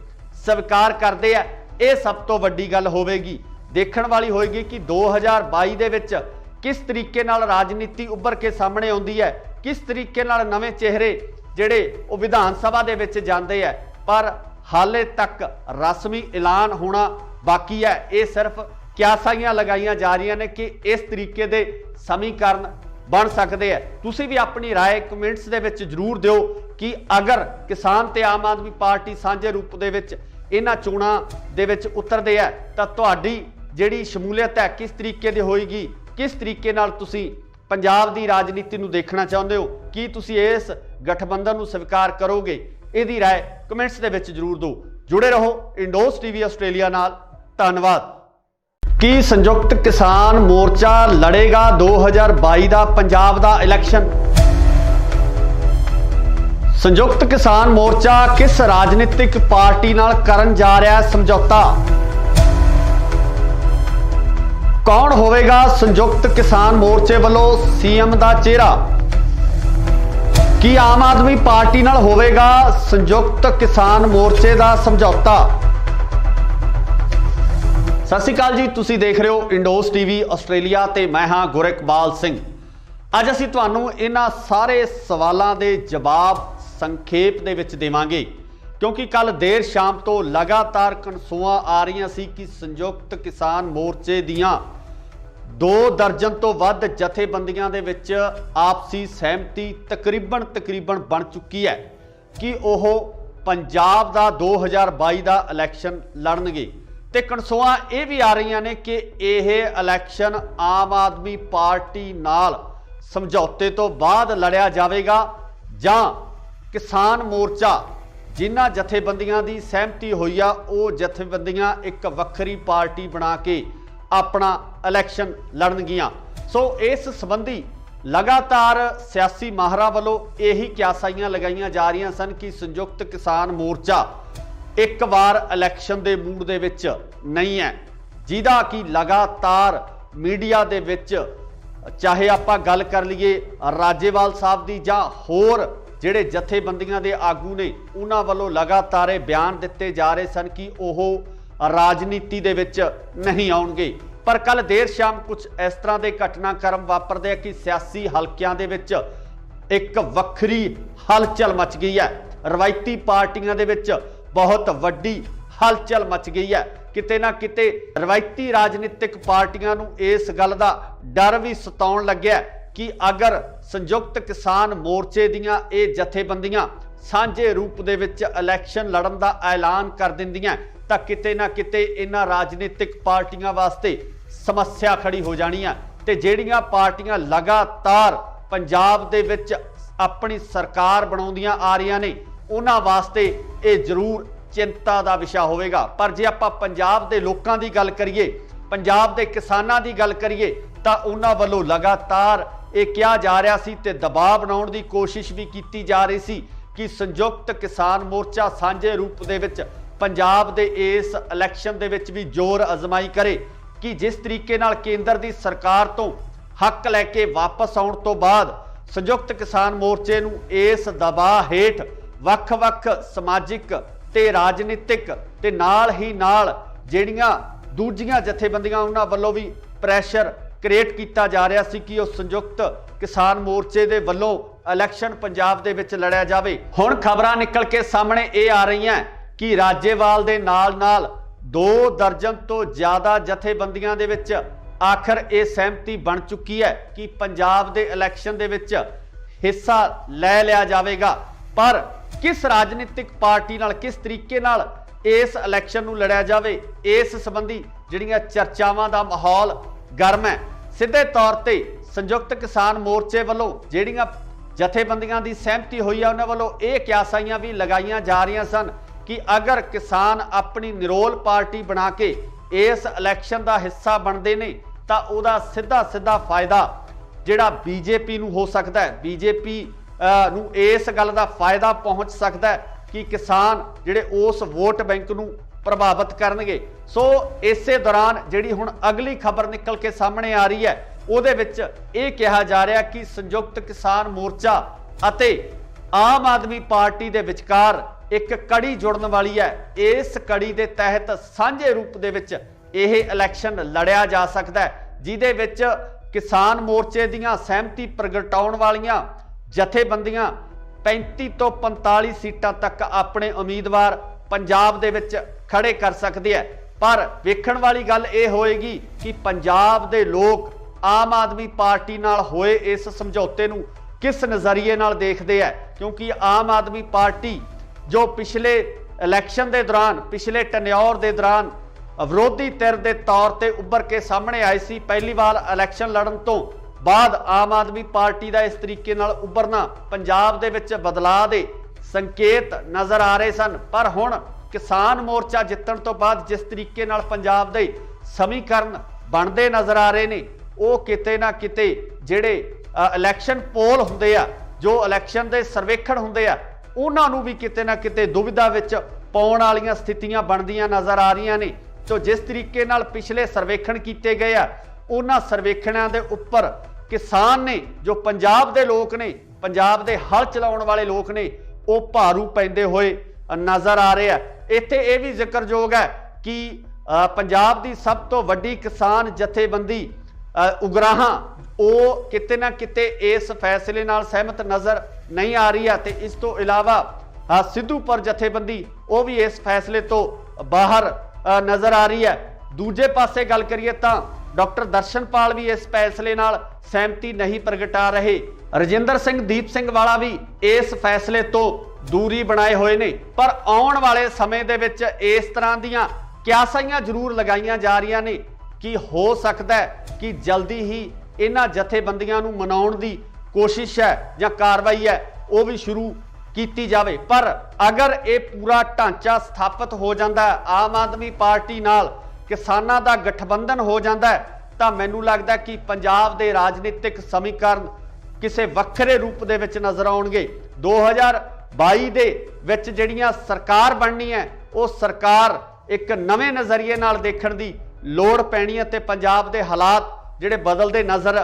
ਸਵੀਕਾਰ ਕਰਦੇ ਆ। ਇਹ ਸਭ ਤੋਂ ਵੱਡੀ ਗੱਲ ਹੋਵੇਗੀ, ਦੇਖਣ ਵਾਲੀ ਹੋਏਗੀ ਕਿ 2022 ਦੇ ਵਿੱਚ ਕਿਸ ਤਰੀਕੇ ਨਾਲ ਰਾਜਨੀਤੀ ਉੱਭਰ ਕੇ ਸਾਹਮਣੇ ਆਉਂਦੀ ਹੈ, ਕਿਸ ਤਰੀਕੇ ਨਾਲ ਨਵੇਂ ਚਿਹਰੇ ਜਿਹੜੇ ਉਹ ਵਿਧਾਨ ਸਭਾ ਦੇ ਵਿੱਚ ਜਾਂਦੇ ਆ। ਪਰ ਹਾਲੇ तक रस्मी ऐलान होना बाकी है। ये सिर्फ क्यासाइयां लगाईयां जा रही ने कि इस तरीके के समीकरण बन सकते हैं। तुसी भी अपनी राय कमेंट्स दे विच जरूर दिओ कि अगर किसान ते आम आदमी पार्टी सांझे रूप दे विच इन्हां चोणां दे विच उतरदे है तां तुहाडी जिहड़ी शमूलीयत है किस तरीके दी होएगी, किस तरीके नाल तुसी पंजाब दी राजनीति नूं देखना चाहुंदे हो, की तुसी इस गठबंधन नूं स्वीकार करोगे? इहदी राय कमेंट्स दे विच जरूर दो। जुड़े रहो इंडोस टीवी आस्ट्रेलिया नाल। धन्नवाद। की संयुक्त किसान मोर्चा लड़ेगा 2022 का पंजाब का इलैक्शन? संयुक्त किसान मोर्चा किस राजनीतिक पार्टी नाल करन जा रहा है समझौता? कौन होवेगा संयुक्त किसान मोर्चे वालों सीएम का चेहरा? की आम आदमी पार्टी नाल होवेगा संयुक्त किसान मोर्चे का समझौता? सत श्री अकाल जी, तुसी देख रहे हो इंडोस टीवी आस्ट्रेलिया ते मैं हाँ गुरइकबाल सिंह। अज असीं तुहानूं इन्हां सारे सवालों के जवाब संखेप दे विच देवांगे, क्योंकि कल देर शाम तो लगातार कनसूआं आ रही सी कि संयुक्त किसान मोर्चे दियां 2 दर्जन तो वध जथेबंदियां दे विच आपसी सहमति तकरीबन बन चुकी है कि ओह पंजाब दा 2022 दा इलैक्शन लड़नगे। ते कनसूआं ये भी आ रही ने कि यह इलैक्शन आम आदमी पार्टी नाल समझौते तो बाद लड़िया जाएगा जां किसान मोर्चा जिन्हां जथेबंदियां की सहमति हुई आ वो जथेबंदियां एक वक्री पार्टी बना के अपना इलैक्शन लड़नगियां। सो इस संबंधी लगातार सियासी माहरां वालों यही क्यासाइयां लगाईयां जा रही सन कि संयुक्त किसान मोर्चा एक बार इलैक्शन के मूड दे विच नहीं है, जिहदा कि लगातार मीडिया दे विच चाहे आपां गल कर लीए राजेवाल साहब दी जां होर जिहड़े जथेबंदियां दे आगू ने उन्हां वालों लगातार बयान दिते जा रहे सन कि ओह राजनीति दे विच नहीं आउणगे। पर कल देर शाम कुछ इस तरह के घटनाक्रम वापरदे कि सियासी हलकियां दे विच एक वक्री हलचल मच गई है। रवायती पार्टियां दे विच बहुत वड्डी हलचल मच गई है। किते ना किते रवायती राजनीतिक पार्टियां नूं इस गल दा डर भी सताउण लग्या कि अगर संयुक्त किसान मोर्चे दियां ये जथेबंदियां सांझे रूप दे विच इलैक्शन लड़न दा ऐलान कर दिंदियां तां किते ना किते इन्हां राजनीतिक पार्टियां वास्ते समस्या खड़ी हो जानी है। ते जिहड़ियां पार्टियां लगातार पंजाब दे विच अपनी सरकार बनाउंदियां आ रही ने उन्हां वास्ते ये जरूर चिंता का विषय होवेगा। पर जे आपां पंजाब दे लोकां दी गल करिए, पंजाब दे किसानां दी गल करिए तां उन्हां वल्लों लगातार ये कहा जा रहा सी ते दबाव बनाउण दी कोशिश भी की जा रही सी कि संयुक्त किसान मोर्चा सांझे रूप दे विच पंजाब दे इस इलैक्शन दे विच भी जोर अजमाई करे कि जिस तरीके नाल केंद्र दी सरकार तो हक लैके वापस आउण तो बाद संयुक्त किसान मोर्चे नूं इस दबाव हेठ वख-वख समाजिक ते राजनीतिक ते नाल ही नाल जिहड़ियां दूजियां जथेबंदियां उन्हां वल्लों भी प्रैशर क्रिएट किया जा रहा सी कि संयुक्त किसान मोर्चे दे वल्लों इलैक्शन पंजाब दे विच लड़िया जावे। हुण खबरां निकल के सामने ये आ रही हैं कि राजेवाल दे नाल नाल 2 दर्जन तो ज़्यादा जथेबंदियां दे विच आखिर ये सहमति बन चुकी है कि पंजाब दे इलैक्शन दे विच हिस्सा लै लिया जाएगा। पर किस राजनीतिक पार्टी नाल किस तरीके नाल इस इलैक्शन नूं लड़िया जावे इस संबंधी जिहड़ियां चर्चावां दा माहौल गर्म है। सीधे तौर ते संयुक्त किसान मोर्चे वालों जिहड़ियां जथेबंदियां दी सहमति हुई है उन्हां वालों ये क्यासाइयां भी लगाईयां जा रही सन कि अगर किसान अपनी निरोल पार्टी बना के इस इलैक्शन का हिस्सा बनते ने तां उहदा सीधा सीधा फायदा जिहड़ा बीजेपी नूं हो सकता है, बीजेपी नूं इस गल का फायदा पहुँच सकता है कि किसान जिहड़े उस वोट बैंक नूं प्रभावित करनगे। सो इसे दौरान जिहड़ी हुण अगली खबर निकल के सामने आ रही है उहदे विच ये कहा जा रहा कि संयुक्त किसान मोर्चा अते आम आदमी पार्टी दे विचकार एक कड़ी जुड़न वाली है। इस कड़ी के तहत सांझे रूप दे विच यह इलैक्शन लड़िया जा सकता है, जिहदे विच किसान मोर्चे दियां सहमति प्रगटाउण वालियां जथेबंदियां 35 तो 45 सीटां तक अपने उम्मीदवार पंजाब दे विच खड़े कर सकते हैं। पर वेखण वाली गल ये होएगी कि पंजाब दे लोग आम आदमी पार्टी नाल होए इस समझौते नूं किस नज़रिए नाल देखते हैं, क्योंकि आम आदमी पार्टी जो पिछले इलैक्शन के दौरान पिछले टन्योर के दौरान विरोधी धिर के तौर पर उभर के सामने आई सी, पहली बार इलैक्शन लड़न तो बाद आम आदमी पार्टी का इस तरीके नाल उभरना पंजाब दे विच बदलाव के संकेत नज़र आ रहे सन। पर हुण किसान मोर्चा जितण तो बाद जिस तरीके नाल पंजाब दे समीकरण बनते नज़र आ रहे ने, वो किते ना किते जिहड़े इलैक्शन पोल हुंदे आ, जो इलैक्शन के सर्वेखण हुंदे आ, उन्हां नूं भी किते ना किते दुविधा विच पाउण वालीआं स्थितियां बनदियां नज़र आ रहीआं ने। तो जिस तरीके नाल पिछले सर्वेखण कीते गए आ, उन्हां सर्वेखणां दे उप्पर किसान ने, जो पंजाब दे लोक ने, पंजाब दे हल चलाउण वाले लोक ने, वो भारू पैंदे होए नज़र आ रहे हैं। इत्थे ये भी जिक्रयोग है कि पंजाब की सब तो वड्डी किसान जथेबंदी उगराहां वो किते ना किते इस फैसले नाल सहमत नज़र नहीं आ रही है। तो इस तो इलावा सिद्धूपुर जथेबंदी वो भी इस फैसले तो बाहर नज़र आ रही है। दूजे पासे गल करिए तो डॉक्टर दर्शनपाल भी इस फैसले नाल सहमति नहीं प्रगटा रहे। रजिंदर सिंह दीप सिंह वाला भी इस फैसले तो दूरी बनाए हुए ने। पर आउण वाले समय दे विच इस तरह दीआं क्यासाइयां जरूर लगाईयां जा रही ने कि हो सकता है कि जल्दी ही इन्हां जथेबंदियां नूं मनाउण दी कोशिश है या कार्रवाई है वो भी शुरू की जाए। पर अगर ये पूरा ढांचा स्थापित हो जाता है, आम आदमी पार्टी नाल किसानां दा गठबंधन हो जाता है, तो मैनूं लगदा कि पंजाब दे राजनीतिक समीकरण किसी वक्रे रूप दे विच नज़र आउणगे। 2022 दे विच जिहड़ियां सरकार बननी है, वो सरकार एक नवे नज़रिए नाल देखण दी लोड़ पैनी है, ते पंजाब दे हालात जिहड़े बदलते नज़र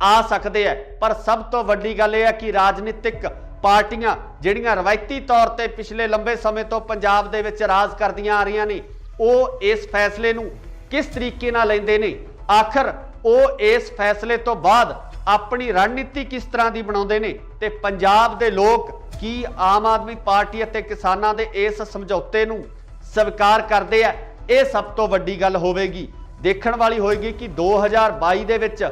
आ सकते हैं। पर सब तो वड्डी गल यह है कि राजनीतिक पार्टियां जिहड़ियां रवायती तौर पर पिछले लंबे समय तो पंजाब दे विच राज करदियां आ रही ने, वो इस फैसले नूं किस तरीके नाल लैंदे ने, आखिर वो इस फैसले तो बाद अपनी रणनीति किस तरह की बनाउंदे ने, ते पंजाब दे लोग की आम आदमी पार्टी अते किसानां दे इस समझौते नूं स्वीकार करते हैं। ये सब तो वड्डी गल होवेगी, देखण वाली होएगी कि 2022 दे विच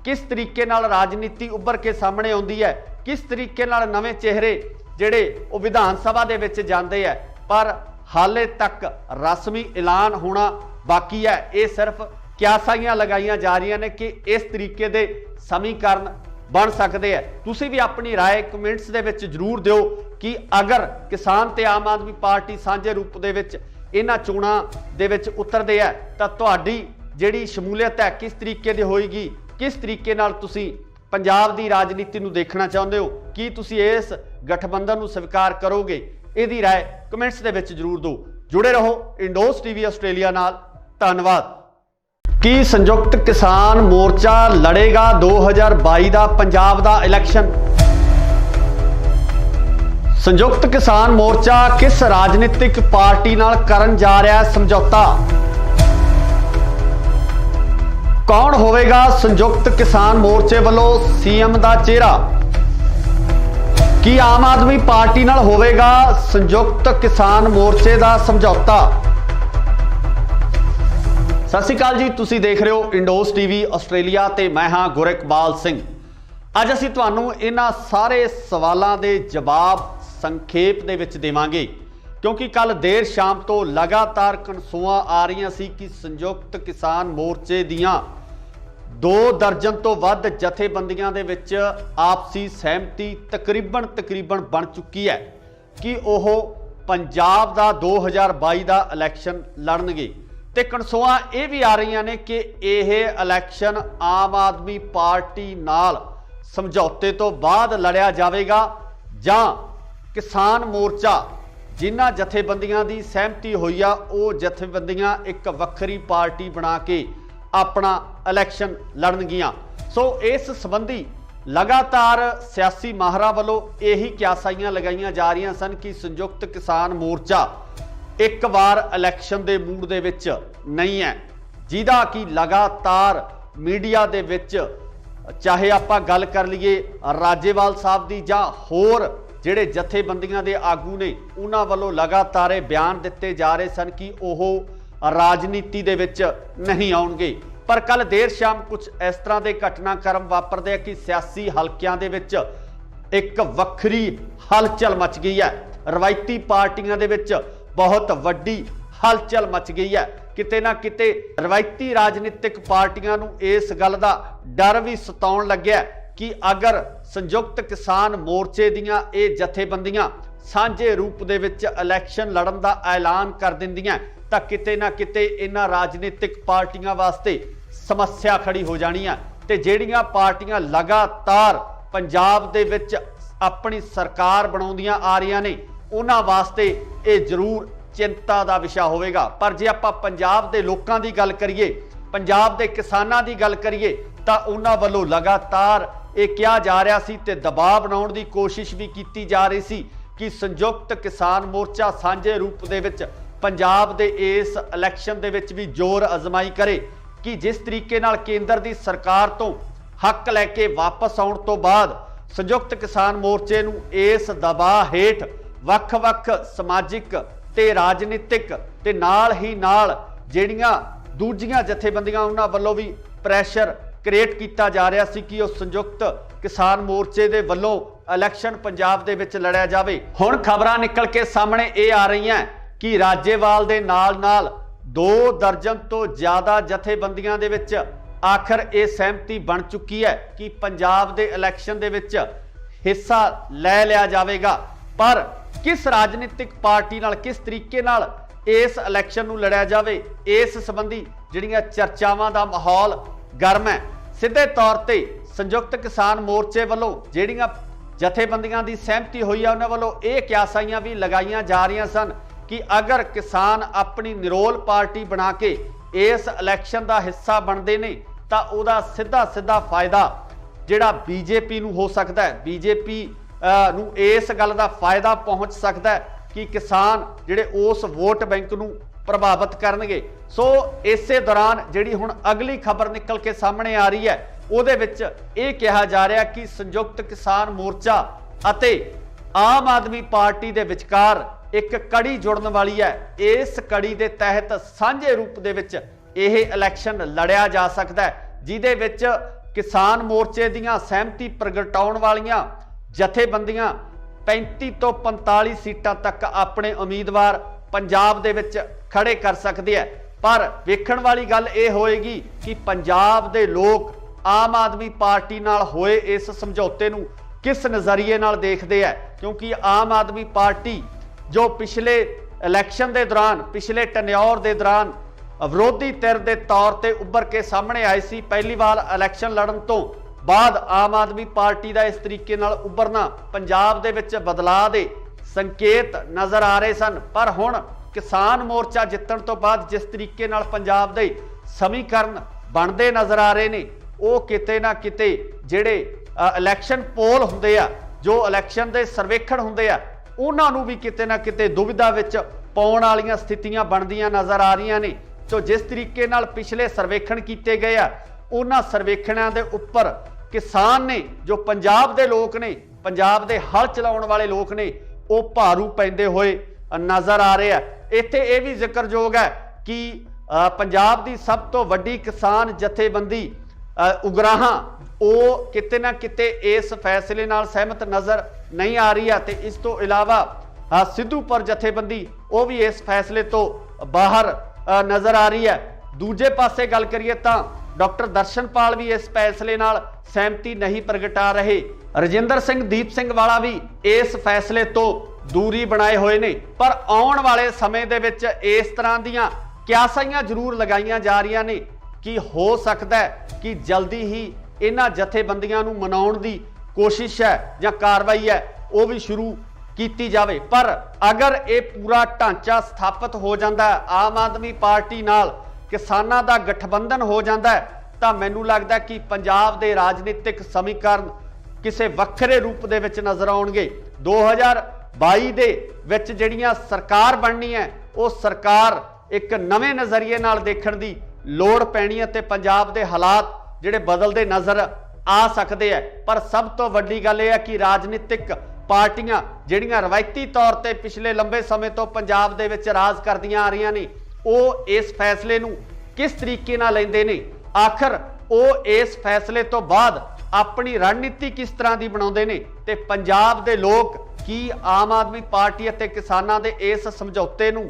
किस तरीके नाल राजनीति उभर के सामने आउंदी है, किस तरीके नाल नवे चेहरे जिहड़े वो विधान सभा दे विच जांदे है। पर हाले तक रस्मी ऐलान होना बाकी है। ये सिर्फ क्यासाइयां लगाईयां जा रही ने कि इस तरीके दे समीकरण बन सकते हैं। तुसीं भी अपनी राय कमेंट्स दे विच जरूर दिओ कि अगर किसान ते आम आदमी पार्टी सांझे रूप दे विच इन्हां चोणां दे विच उतरदे है तां तुहाडी जिहड़ी शमूलीयत है किस तरीके दी होएगी, किस तरीके नाल तुसीं पंजाब दी राजनीति नूं देखना चाहुंदे हो, कि तुसीं इस गठबंधन नूं स्वीकार करोगे? इहदी राय कमेंट्स दे विच जरूर दो। जुड़े रहो इंडोस टीवी आस्ट्रेलिया नाल। धन्नवाद। की संयुक्त किसान मोर्चा लड़ेगा 2022 का पंजाब का इलैक्शन? संयुक्त किसान मोर्चा किस राजनीतिक पार्टी नाल करन जा रहा है समझौता? कौन होवेगा संयुक्त किसान मोर्चे वालों सीएम का चेहरा? की आम आदमी पार्टी नाल होवेगा संयुक्त किसान मोर्चे का समझौता? सत श्री अकाल जी, तुसी देख रहे हो इंडोस टीवी आस्ट्रेलिया ते मैं हाँ गुरकबाल सिंह। अज असीं तुहानूं इन्हां सारे सवालों के जवाब संखेप दे विच देवांगे, क्योंकि कल देर शाम तो लगातार कनसूआं आ रही सी कि संयुक्त किसान मोर्चे दियां 2 दर्जन तो वध जथेबंदियां दे विच आपसी सहमति तकरीबन बन चुकी है कि वह पंजाब का 2022 का इलैक्शन लड़नगे। ते कनसूआं ये भी आ रही ने कि यह इलैक्शन आम आदमी पार्टी नाल समझौते तो बाद लड़िया जाएगा जां किसान मोर्चा जिन्हां जथेबंदियां की सहमति हुई आ वो जथेबंदियां एक वक्री पार्टी बना के अपना इलैक्शन लड़नगियां। सो इस संबंधी लगातार सियासी माहरां वालों यही क्यासाइयां लगाईयां जा रही सन कि संयुक्त किसान मोर्चा एक बार इलैक्शन के मूड दे विच नहीं है, जिहदा कि लगातार मीडिया दे विच चाहे आपां गल कर लीए राजेवाल साहब दी जां होर ਜਿਹੜੇ ਜਥੇਬੰਦੀਆਂ ਦੇ ਆਗੂ ਨੇ ਉਹਨਾਂ ਵੱਲੋਂ ਲਗਾਤਾਰ ਇਹ ਬਿਆਨ ਦਿੱਤੇ ਜਾ ਰਹੇ ਸਨ ਕਿ ਉਹ ਰਾਜਨੀਤੀ ਦੇ ਵਿੱਚ ਨਹੀਂ ਆਉਣਗੇ। ਪਰ ਕੱਲ ਦੇਰ ਸ਼ਾਮ ਕੁਝ ਇਸ ਤਰ੍ਹਾਂ ਦੇ ਘਟਨਾਕ੍ਰਮ ਵਾਪਰਦੇ ਆ ਕਿ ਸਿਆਸੀ ਹਲਕਿਆਂ ਦੇ ਵਿੱਚ ਇੱਕ ਵੱਖਰੀ ਹਲਚਲ ਮਚ ਗਈ ਹੈ। ਰਵਾਇਤੀ ਪਾਰਟੀਆਂ ਦੇ ਵਿੱਚ ਬਹੁਤ ਵੱਡੀ ਹਲਚਲ ਮਚ ਗਈ ਹੈ। ਕਿਤੇ ਨਾ ਕਿਤੇ ਰਵਾਇਤੀ ਰਾਜਨੀਤਿਕ ਪਾਰਟੀਆਂ ਨੂੰ ਇਸ ਗੱਲ ਦਾ ਡਰ ਵੀ ਸਤਾਉਣ ਲੱਗਿਆ ਕਿ ਅਗਰ ਸੰਯੁਕਤ ਕਿਸਾਨ ਮੋਰਚੇ ਦੀਆਂ ਇਹ ਜਥੇਬੰਦੀਆਂ ਸਾਂਝੇ ਰੂਪ ਦੇ ਵਿੱਚ ਇਲੈਕਸ਼ਨ ਲੜਨ ਦਾ ਐਲਾਨ ਕਰ ਦਿੰਦੀਆਂ ਤਾਂ ਕਿਤੇ ਨਾ ਕਿਤੇ ਇਹਨਾਂ ਰਾਜਨੀਤਿਕ ਪਾਰਟੀਆਂ ਵਾਸਤੇ ਸਮੱਸਿਆ ਖੜੀ ਹੋ ਜਾਣੀ ਆ। ਤੇ ਜਿਹੜੀਆਂ ਪਾਰਟੀਆਂ ਲਗਾਤਾਰ ਪੰਜਾਬ ਦੇ ਵਿੱਚ ਆਪਣੀ ਸਰਕਾਰ ਬਣਾਉਂਦੀਆਂ ਆ ਰਹੀਆਂ ਨੇ ਉਹਨਾਂ ਵਾਸਤੇ ਇਹ ਜ਼ਰੂਰ ਚਿੰਤਾ ਦਾ ਵਿਸ਼ਾ ਹੋਵੇਗਾ। ਪਰ ਜੇ ਆਪਾਂ ਪੰਜਾਬ ਦੇ ਲੋਕਾਂ ਦੀ ਗੱਲ ਕਰੀਏ, ਪੰਜਾਬ ਦੇ ਕਿਸਾਨਾਂ ਦੀ ਗੱਲ ਕਰੀਏ ਤਾਂ ਉਹਨਾਂ ਵੱਲੋਂ ਲਗਾਤਾਰ ਇਹ ਕਿਹਾ ਜਾ ਰਿਹਾ ਸੀ ਤੇ ਦਬਾਅ ਬਣਾਉਣ ਦੀ ਕੋਸ਼ਿਸ਼ ਵੀ ਕੀਤੀ ਜਾ ਰਹੀ ਸੀ ਕਿ ਸੰਯੁਕਤ ਕਿਸਾਨ ਮੋਰਚਾ ਸਾਂਝੇ ਰੂਪ ਦੇ ਵਿੱਚ ਪੰਜਾਬ ਦੇ ਇਸ ਇਲੈਕਸ਼ਨ ਦੇ ਵਿੱਚ ਵੀ ਜ਼ੋਰ ਅਜ਼ਮਾਈ ਕਰੇ ਕਿ ਜਿਸ ਤਰੀਕੇ ਨਾਲ ਕੇਂਦਰ ਦੀ ਸਰਕਾਰ ਤੋਂ ਹੱਕ ਲੈ ਕੇ ਵਾਪਸ ਆਉਣ ਤੋਂ ਬਾਅਦ ਸੰਯੁਕਤ ਕਿਸਾਨ ਮੋਰਚੇ ਨੂੰ ਇਸ ਦਬਾਅ ਹੇਠ ਵੱਖ-ਵੱਖ ਸਮਾਜਿਕ ਤੇ ਰਾਜਨੀਤਿਕ ਤੇ ਨਾਲ ਹੀ ਨਾਲ ਜਿਹੜੀਆਂ ਦੂਜੀਆਂ ਜਥੇਬੰਦੀਆਂ ਉਹਨਾਂ ਵੱਲੋਂ ਵੀ ਪ੍ਰੈਸ਼ਰ ਕ੍ਰੀਏਟ ਕੀਤਾ ਜਾ ਰਿਹਾ ਸੀ ਕਿ ਉਹ ਸੰਯੁਕਤ ਕਿਸਾਨ ਮੋਰਚੇ ਦੇ ਵੱਲੋਂ ਇਲੈਕਸ਼ਨ ਪੰਜਾਬ ਦੇ ਵਿੱਚ ਲੜਿਆ ਜਾਵੇ। ਹੁਣ ਖਬਰਾਂ ਨਿਕਲ ਕੇ ਸਾਹਮਣੇ ਇਹ ਆ ਰਹੀਆਂ ਕਿ ਰਾਜੇਵਾਲ ਦੇ ਨਾਲ-ਨਾਲ 2 ਦਰਜਨ ਤੋਂ ਜ਼ਿਆਦਾ ਜਥੇਬੰਦੀਆਂ ਦੇ ਵਿੱਚ ਆਖਰ ਇਹ ਸਹਿਮਤੀ ਬਣ ਚੁੱਕੀ ਹੈ ਕਿ ਪੰਜਾਬ ਦੇ ਇਲੈਕਸ਼ਨ ਦੇ ਵਿੱਚ ਹਿੱਸਾ ਲੈ ਲਿਆ ਜਾਵੇਗਾ। ਪਰ ਕਿਸ ਰਾਜਨੀਤਿਕ ਪਾਰਟੀ ਨਾਲ ਕਿਸ ਤਰੀਕੇ ਨਾਲ ਇਸ ਇਲੈਕਸ਼ਨ ਨੂੰ ਲੜਿਆ ਜਾਵੇ ਇਸ ਸੰਬੰਧੀ ਜਿਹੜੀਆਂ ਚਰਚਾਵਾਂ ਦਾ ਮਾਹੌਲ ਗਰਮ ਹੈ। ਸਿੱਧੇ ਤੌਰ ਤੇ ਸੰਯੁਕਤ ਕਿਸਾਨ ਮੋਰਚੇ ਵੱਲੋਂ ਜਿਹੜੀਆਂ ਜਥੇਬੰਦੀਆਂ ਦੀ ਸਹਿਮਤੀ ਹੋਈ ਹੈ ਉਹਨਾਂ ਵੱਲੋਂ ਇਹ ਕਿਆਸਾਈਆਂ ਵੀ ਲਗਾਈਆਂ ਜਾ ਰਹੀਆਂ ਸਨ ਕਿ ਅਗਰ ਕਿਸਾਨ ਆਪਣੀ ਨਿਰੋਲ ਪਾਰਟੀ ਬਣਾ ਕੇ ਇਸ ਇਲੈਕਸ਼ਨ ਦਾ ਹਿੱਸਾ ਬਣਦੇ ਨੇ ਤਾਂ ਉਹਦਾ ਸਿੱਧਾ ਫਾਇਦਾ ਜਿਹੜਾ ਬੀਜੇਪੀ ਨੂੰ ਹੋ ਸਕਦਾ ਹੈ। ਬੀਜੇਪੀ ਨੂੰ ਇਸ ਗੱਲ ਦਾ ਫਾਇਦਾ ਪਹੁੰਚ ਸਕਦਾ ਹੈ ਕਿ ਕਿਸਾਨ ਜਿਹੜੇ ਉਸ ਵੋਟ ਬੈਂਕ ਨੂੰ ਪ੍ਰਭਾਵਿਤ ਕਰਨਗੇ। ਸੋ ਇਸੇ ਦੌਰਾਨ ਜਿਹੜੀ ਹੁਣ ਅਗਲੀ ਖਬਰ ਨਿਕਲ ਕੇ ਸਾਹਮਣੇ ਆ ਰਹੀ ਹੈ ਉਹਦੇ ਵਿੱਚ ਇਹ ਕਿਹਾ ਜਾ ਰਿਹਾ ਕਿ ਸੰਯੁਕਤ ਕਿਸਾਨ ਮੋਰਚਾ ਅਤੇ ਆਮ ਆਦਮੀ ਪਾਰਟੀ ਦੇ ਵਿਚਕਾਰ ਇੱਕ ਕੜੀ ਜੁੜਨ ਵਾਲੀ ਹੈ। ਇਸ ਕੜੀ ਦੇ ਤਹਿਤ ਸਾਂਝੇ ਰੂਪ ਦੇ ਵਿੱਚ ਇਹ ਇਲੈਕਸ਼ਨ ਲੜਿਆ ਜਾ ਸਕਦਾ ਹੈ ਜਿਹਦੇ ਵਿੱਚ ਕਿਸਾਨ ਮੋਰਚੇ ਦੀਆਂ ਸਹਿਮਤੀ ਪ੍ਰਗਟਾਉਣ ਵਾਲੀਆਂ ਜਥੇਬੰਦੀਆਂ 35 ਤੋਂ 45 ਸੀਟਾਂ ਤੱਕ ਆਪਣੇ ਉਮੀਦਵਾਰ ਪੰਜਾਬ ਦੇ ਵਿੱਚ ਖੜੇ ਕਰ ਸਕਦੇ ਆ। ਪਰ ਵੇਖਣ ਵਾਲੀ ਗੱਲ ਇਹ ਹੋਏਗੀ ਕਿ ਪੰਜਾਬ ਦੇ ਲੋਕ ਆਮ ਆਦਮੀ ਪਾਰਟੀ ਨਾਲ ਹੋਏ ਇਸ ਸਮਝੌਤੇ ਨੂੰ ਕਿਸ ਨਜ਼ਰੀਏ ਨਾਲ ਦੇਖਦੇ ਆ, ਕਿਉਂਕਿ ਆਮ ਆਦਮੀ ਪਾਰਟੀ ਜੋ ਪਿਛਲੇ ਇਲੈਕਸ਼ਨ ਦੇ ਦੌਰਾਨ ਪਿਛਲੇ ਟੈਨਿਓਰ ਦੇ ਦੌਰਾਨ ਵਿਰੋਧੀ ਧਿਰ ਦੇ ਤੌਰ ਤੇ ਉੱਭਰ ਕੇ ਸਾਹਮਣੇ ਆਈ ਸੀ। ਪਹਿਲੀ ਵਾਰ ਇਲੈਕਸ਼ਨ ਲੜਨ ਤੋਂ ਬਾਅਦ ਆਮ ਆਦਮੀ ਪਾਰਟੀ ਦਾ ਇਸ ਤਰੀਕੇ ਨਾਲ ਉੱਭਰਨਾ ਪੰਜਾਬ ਦੇ ਵਿੱਚ ਬਦਲਾਅ ਦੇ ਸੰਕੇਤ ਨਜ਼ਰ ਆ ਰਹੇ ਸਨ। ਪਰ ਹੁਣ ਕਿਸਾਨ ਮੋਰਚਾ ਜਿੱਤਣ ਤੋਂ ਬਾਅਦ ਜਿਸ ਤਰੀਕੇ ਨਾਲ ਪੰਜਾਬ ਦੇ ਸਮੀਕਰਨ ਬਣਦੇ ਨਜ਼ਰ ਆ ਰਹੇ ਨੇ ਉਹ ਕਿਤੇ ਨਾ ਕਿਤੇ ਜਿਹੜੇ ਇਲੈਕਸ਼ਨ ਪੋਲ ਹੁੰਦੇ ਆ, ਜੋ ਇਲੈਕਸ਼ਨ ਦੇ ਸਰਵੇਖਣ ਹੁੰਦੇ ਆ, ਉਹਨਾਂ ਨੂੰ ਵੀ ਕਿਤੇ ਨਾ ਕਿਤੇ ਦੁਵਿਧਾ ਵਿੱਚ ਪਾਉਣ ਵਾਲੀਆਂ ਸਥਿਤੀਆਂ ਬਣਦੀਆਂ ਨਜ਼ਰ ਆ ਰਹੀਆਂ ਨੇ। ਸੋ ਜਿਸ ਤਰੀਕੇ ਨਾਲ ਪਿਛਲੇ ਸਰਵੇਖਣ ਕੀਤੇ ਗਏ ਆ ਉਹਨਾਂ ਸਰਵੇਖਣਾਂ ਦੇ ਉੱਪਰ ਕਿਸਾਨ ਨੇ, ਜੋ ਪੰਜਾਬ ਦੇ ਲੋਕ ਨੇ, ਪੰਜਾਬ ਦੇ ਹਲ ਚਲਾਉਣ ਵਾਲੇ ਲੋਕ ਨੇ, ਉਹ ਭਾਰੂ ਪੈਂਦੇ ਹੋਏ ਨਜ਼ਰ ਆ ਰਹੇ ਆ। ਇੱਥੇ ਇਹ ਵੀ ਜ਼ਿਕਰਯੋਗ ਹੈ ਕਿ ਪੰਜਾਬ ਦੀ ਸਭ ਤੋਂ ਵੱਡੀ ਕਿਸਾਨ ਜਥੇਬੰਦੀ ਉਗਰਾਹਾਂ ਉਹ ਕਿਤੇ ਨਾ ਕਿਤੇ ਇਸ ਫੈਸਲੇ ਨਾਲ ਸਹਿਮਤ ਨਜ਼ਰ ਨਹੀਂ ਆ ਰਹੀ ਹੈ ਤੇ ਇਸ ਤੋਂ ਇਲਾਵਾ ਸਿੱਧੂਪੁਰ ਜਥੇਬੰਦੀ ਉਹ ਵੀ ਇਸ ਫੈਸਲੇ ਤੋਂ ਬਾਹਰ ਨਜ਼ਰ ਆ ਰਹੀ ਹੈ। ਦੂਜੇ ਪਾਸੇ ਗੱਲ ਕਰੀਏ ਤਾਂ ਡਾਕਟਰ ਦਰਸ਼ਨਪਾਲ ਵੀ ਇਸ ਫੈਸਲੇ ਨਾਲ ਸਹਿਮਤੀ ਨਹੀਂ ਪ੍ਰਗਟਾ ਰਹੇ। ਰਜਿੰਦਰ ਸਿੰਘ ਦੀਪ ਸਿੰਘ ਵਾਲਾ ਵੀ ਇਸ ਫੈਸਲੇ ਤੋਂ ਦੂਰੀ ਬਣਾਏ ਹੋਏ ਨੇ। ਪਰ ਆਉਣ ਵਾਲੇ ਸਮੇਂ ਦੇ ਵਿੱਚ ਇਸ ਤਰ੍ਹਾਂ ਦੀਆਂ ਕਿਆਸਾਈਆਂ ਜ਼ਰੂਰ ਲਗਾਈਆਂ ਜਾ ਰਹੀਆਂ ਨੇ ਕਿ ਹੋ ਸਕਦਾ ਹੈ ਕਿ ਜਲਦੀ ਹੀ ਇਹਨਾਂ ਜਥੇਬੰਦੀਆਂ ਨੂੰ ਮਨਾਉਣ ਦੀ ਕੋਸ਼ਿਸ਼ ਹੈ ਜਾਂ ਕਾਰਵਾਈ ਹੈ ਉਹ ਵੀ ਸ਼ੁਰੂ ਕੀਤੀ ਜਾਵੇ। ਪਰ ਅਗਰ ਇਹ ਪੂਰਾ ਢਾਂਚਾ ਸਥਾਪਿਤ ਹੋ ਜਾਂਦਾ ਹੈ, ਆਮ ਆਦਮੀ ਪਾਰਟੀ ਨਾਲ ਕਿਸਾਨਾਂ ਦਾ ਗਠਬੰਧਨ ਹੋ ਜਾਂਦਾ ਹੈ, ਤਾਂ ਮੈਨੂੰ ਲੱਗਦਾ ਕਿ ਪੰਜਾਬ ਦੇ ਰਾਜਨੀਤਿਕ ਸਮੀਕਰਨ ਕਿਸੇ ਵੱਖਰੇ ਰੂਪ ਦੇ ਵਿੱਚ ਨਜ਼ਰ ਆਉਣਗੇ। 2022 ਦੇ ਵਿੱਚ ਜਿਹੜੀਆਂ ਸਰਕਾਰ ਬਣਨੀ ਹੈ ਉਹ ਸਰਕਾਰ ਇੱਕ ਨਵੇਂ ਨਜ਼ਰੀਏ ਨਾਲ ਦੇਖਣ ਦੀ ਲੋੜ ਪੈਣੀ ਹੈ ਤੇ ਪੰਜਾਬ ਦੇ ਹਾਲਾਤ ਜਿਹੜੇ ਬਦਲਦੇ ਨਜ਼ਰ ਆ ਸਕਦੇ ਆ। ਪਰ ਸਭ ਤੋਂ ਵੱਡੀ ਗੱਲ ਇਹ ਹੈ ਕਿ ਰਾਜਨੀਤਿਕ ਪਾਰਟੀਆਂ ਜਿਹੜੀਆਂ ਰਵਾਇਤੀ ਤੌਰ ਤੇ ਪਿਛਲੇ ਲੰਬੇ ਸਮੇਂ ਤੋਂ ਪੰਜਾਬ ਦੇ ਵਿੱਚ ਰਾਜ ਕਰਦੀਆਂ ਆ ਰਹੀਆਂ ਨੇ ਉਹ ਇਸ ਫੈਸਲੇ ਨੂੰ ਕਿਸ ਤਰੀਕੇ ਨਾਲ ਲੈਂਦੇ ਨੇ, ਆਖਰ ਉਹ ਇਸ ਫੈਸਲੇ ਤੋਂ ਬਾਅਦ ਆਪਣੀ ਰਣਨੀਤੀ ਕਿਸ ਤਰ੍ਹਾਂ ਦੀ ਬਣਾਉਂਦੇ ਨੇ ਤੇ ਪੰਜਾਬ ਦੇ ਲੋਕ ਕੀ ਆਮ ਆਦਮੀ ਪਾਰਟੀ ਅਤੇ ਕਿਸਾਨਾਂ ਦੇ ਇਸ ਸਮਝੌਤੇ ਨੂੰ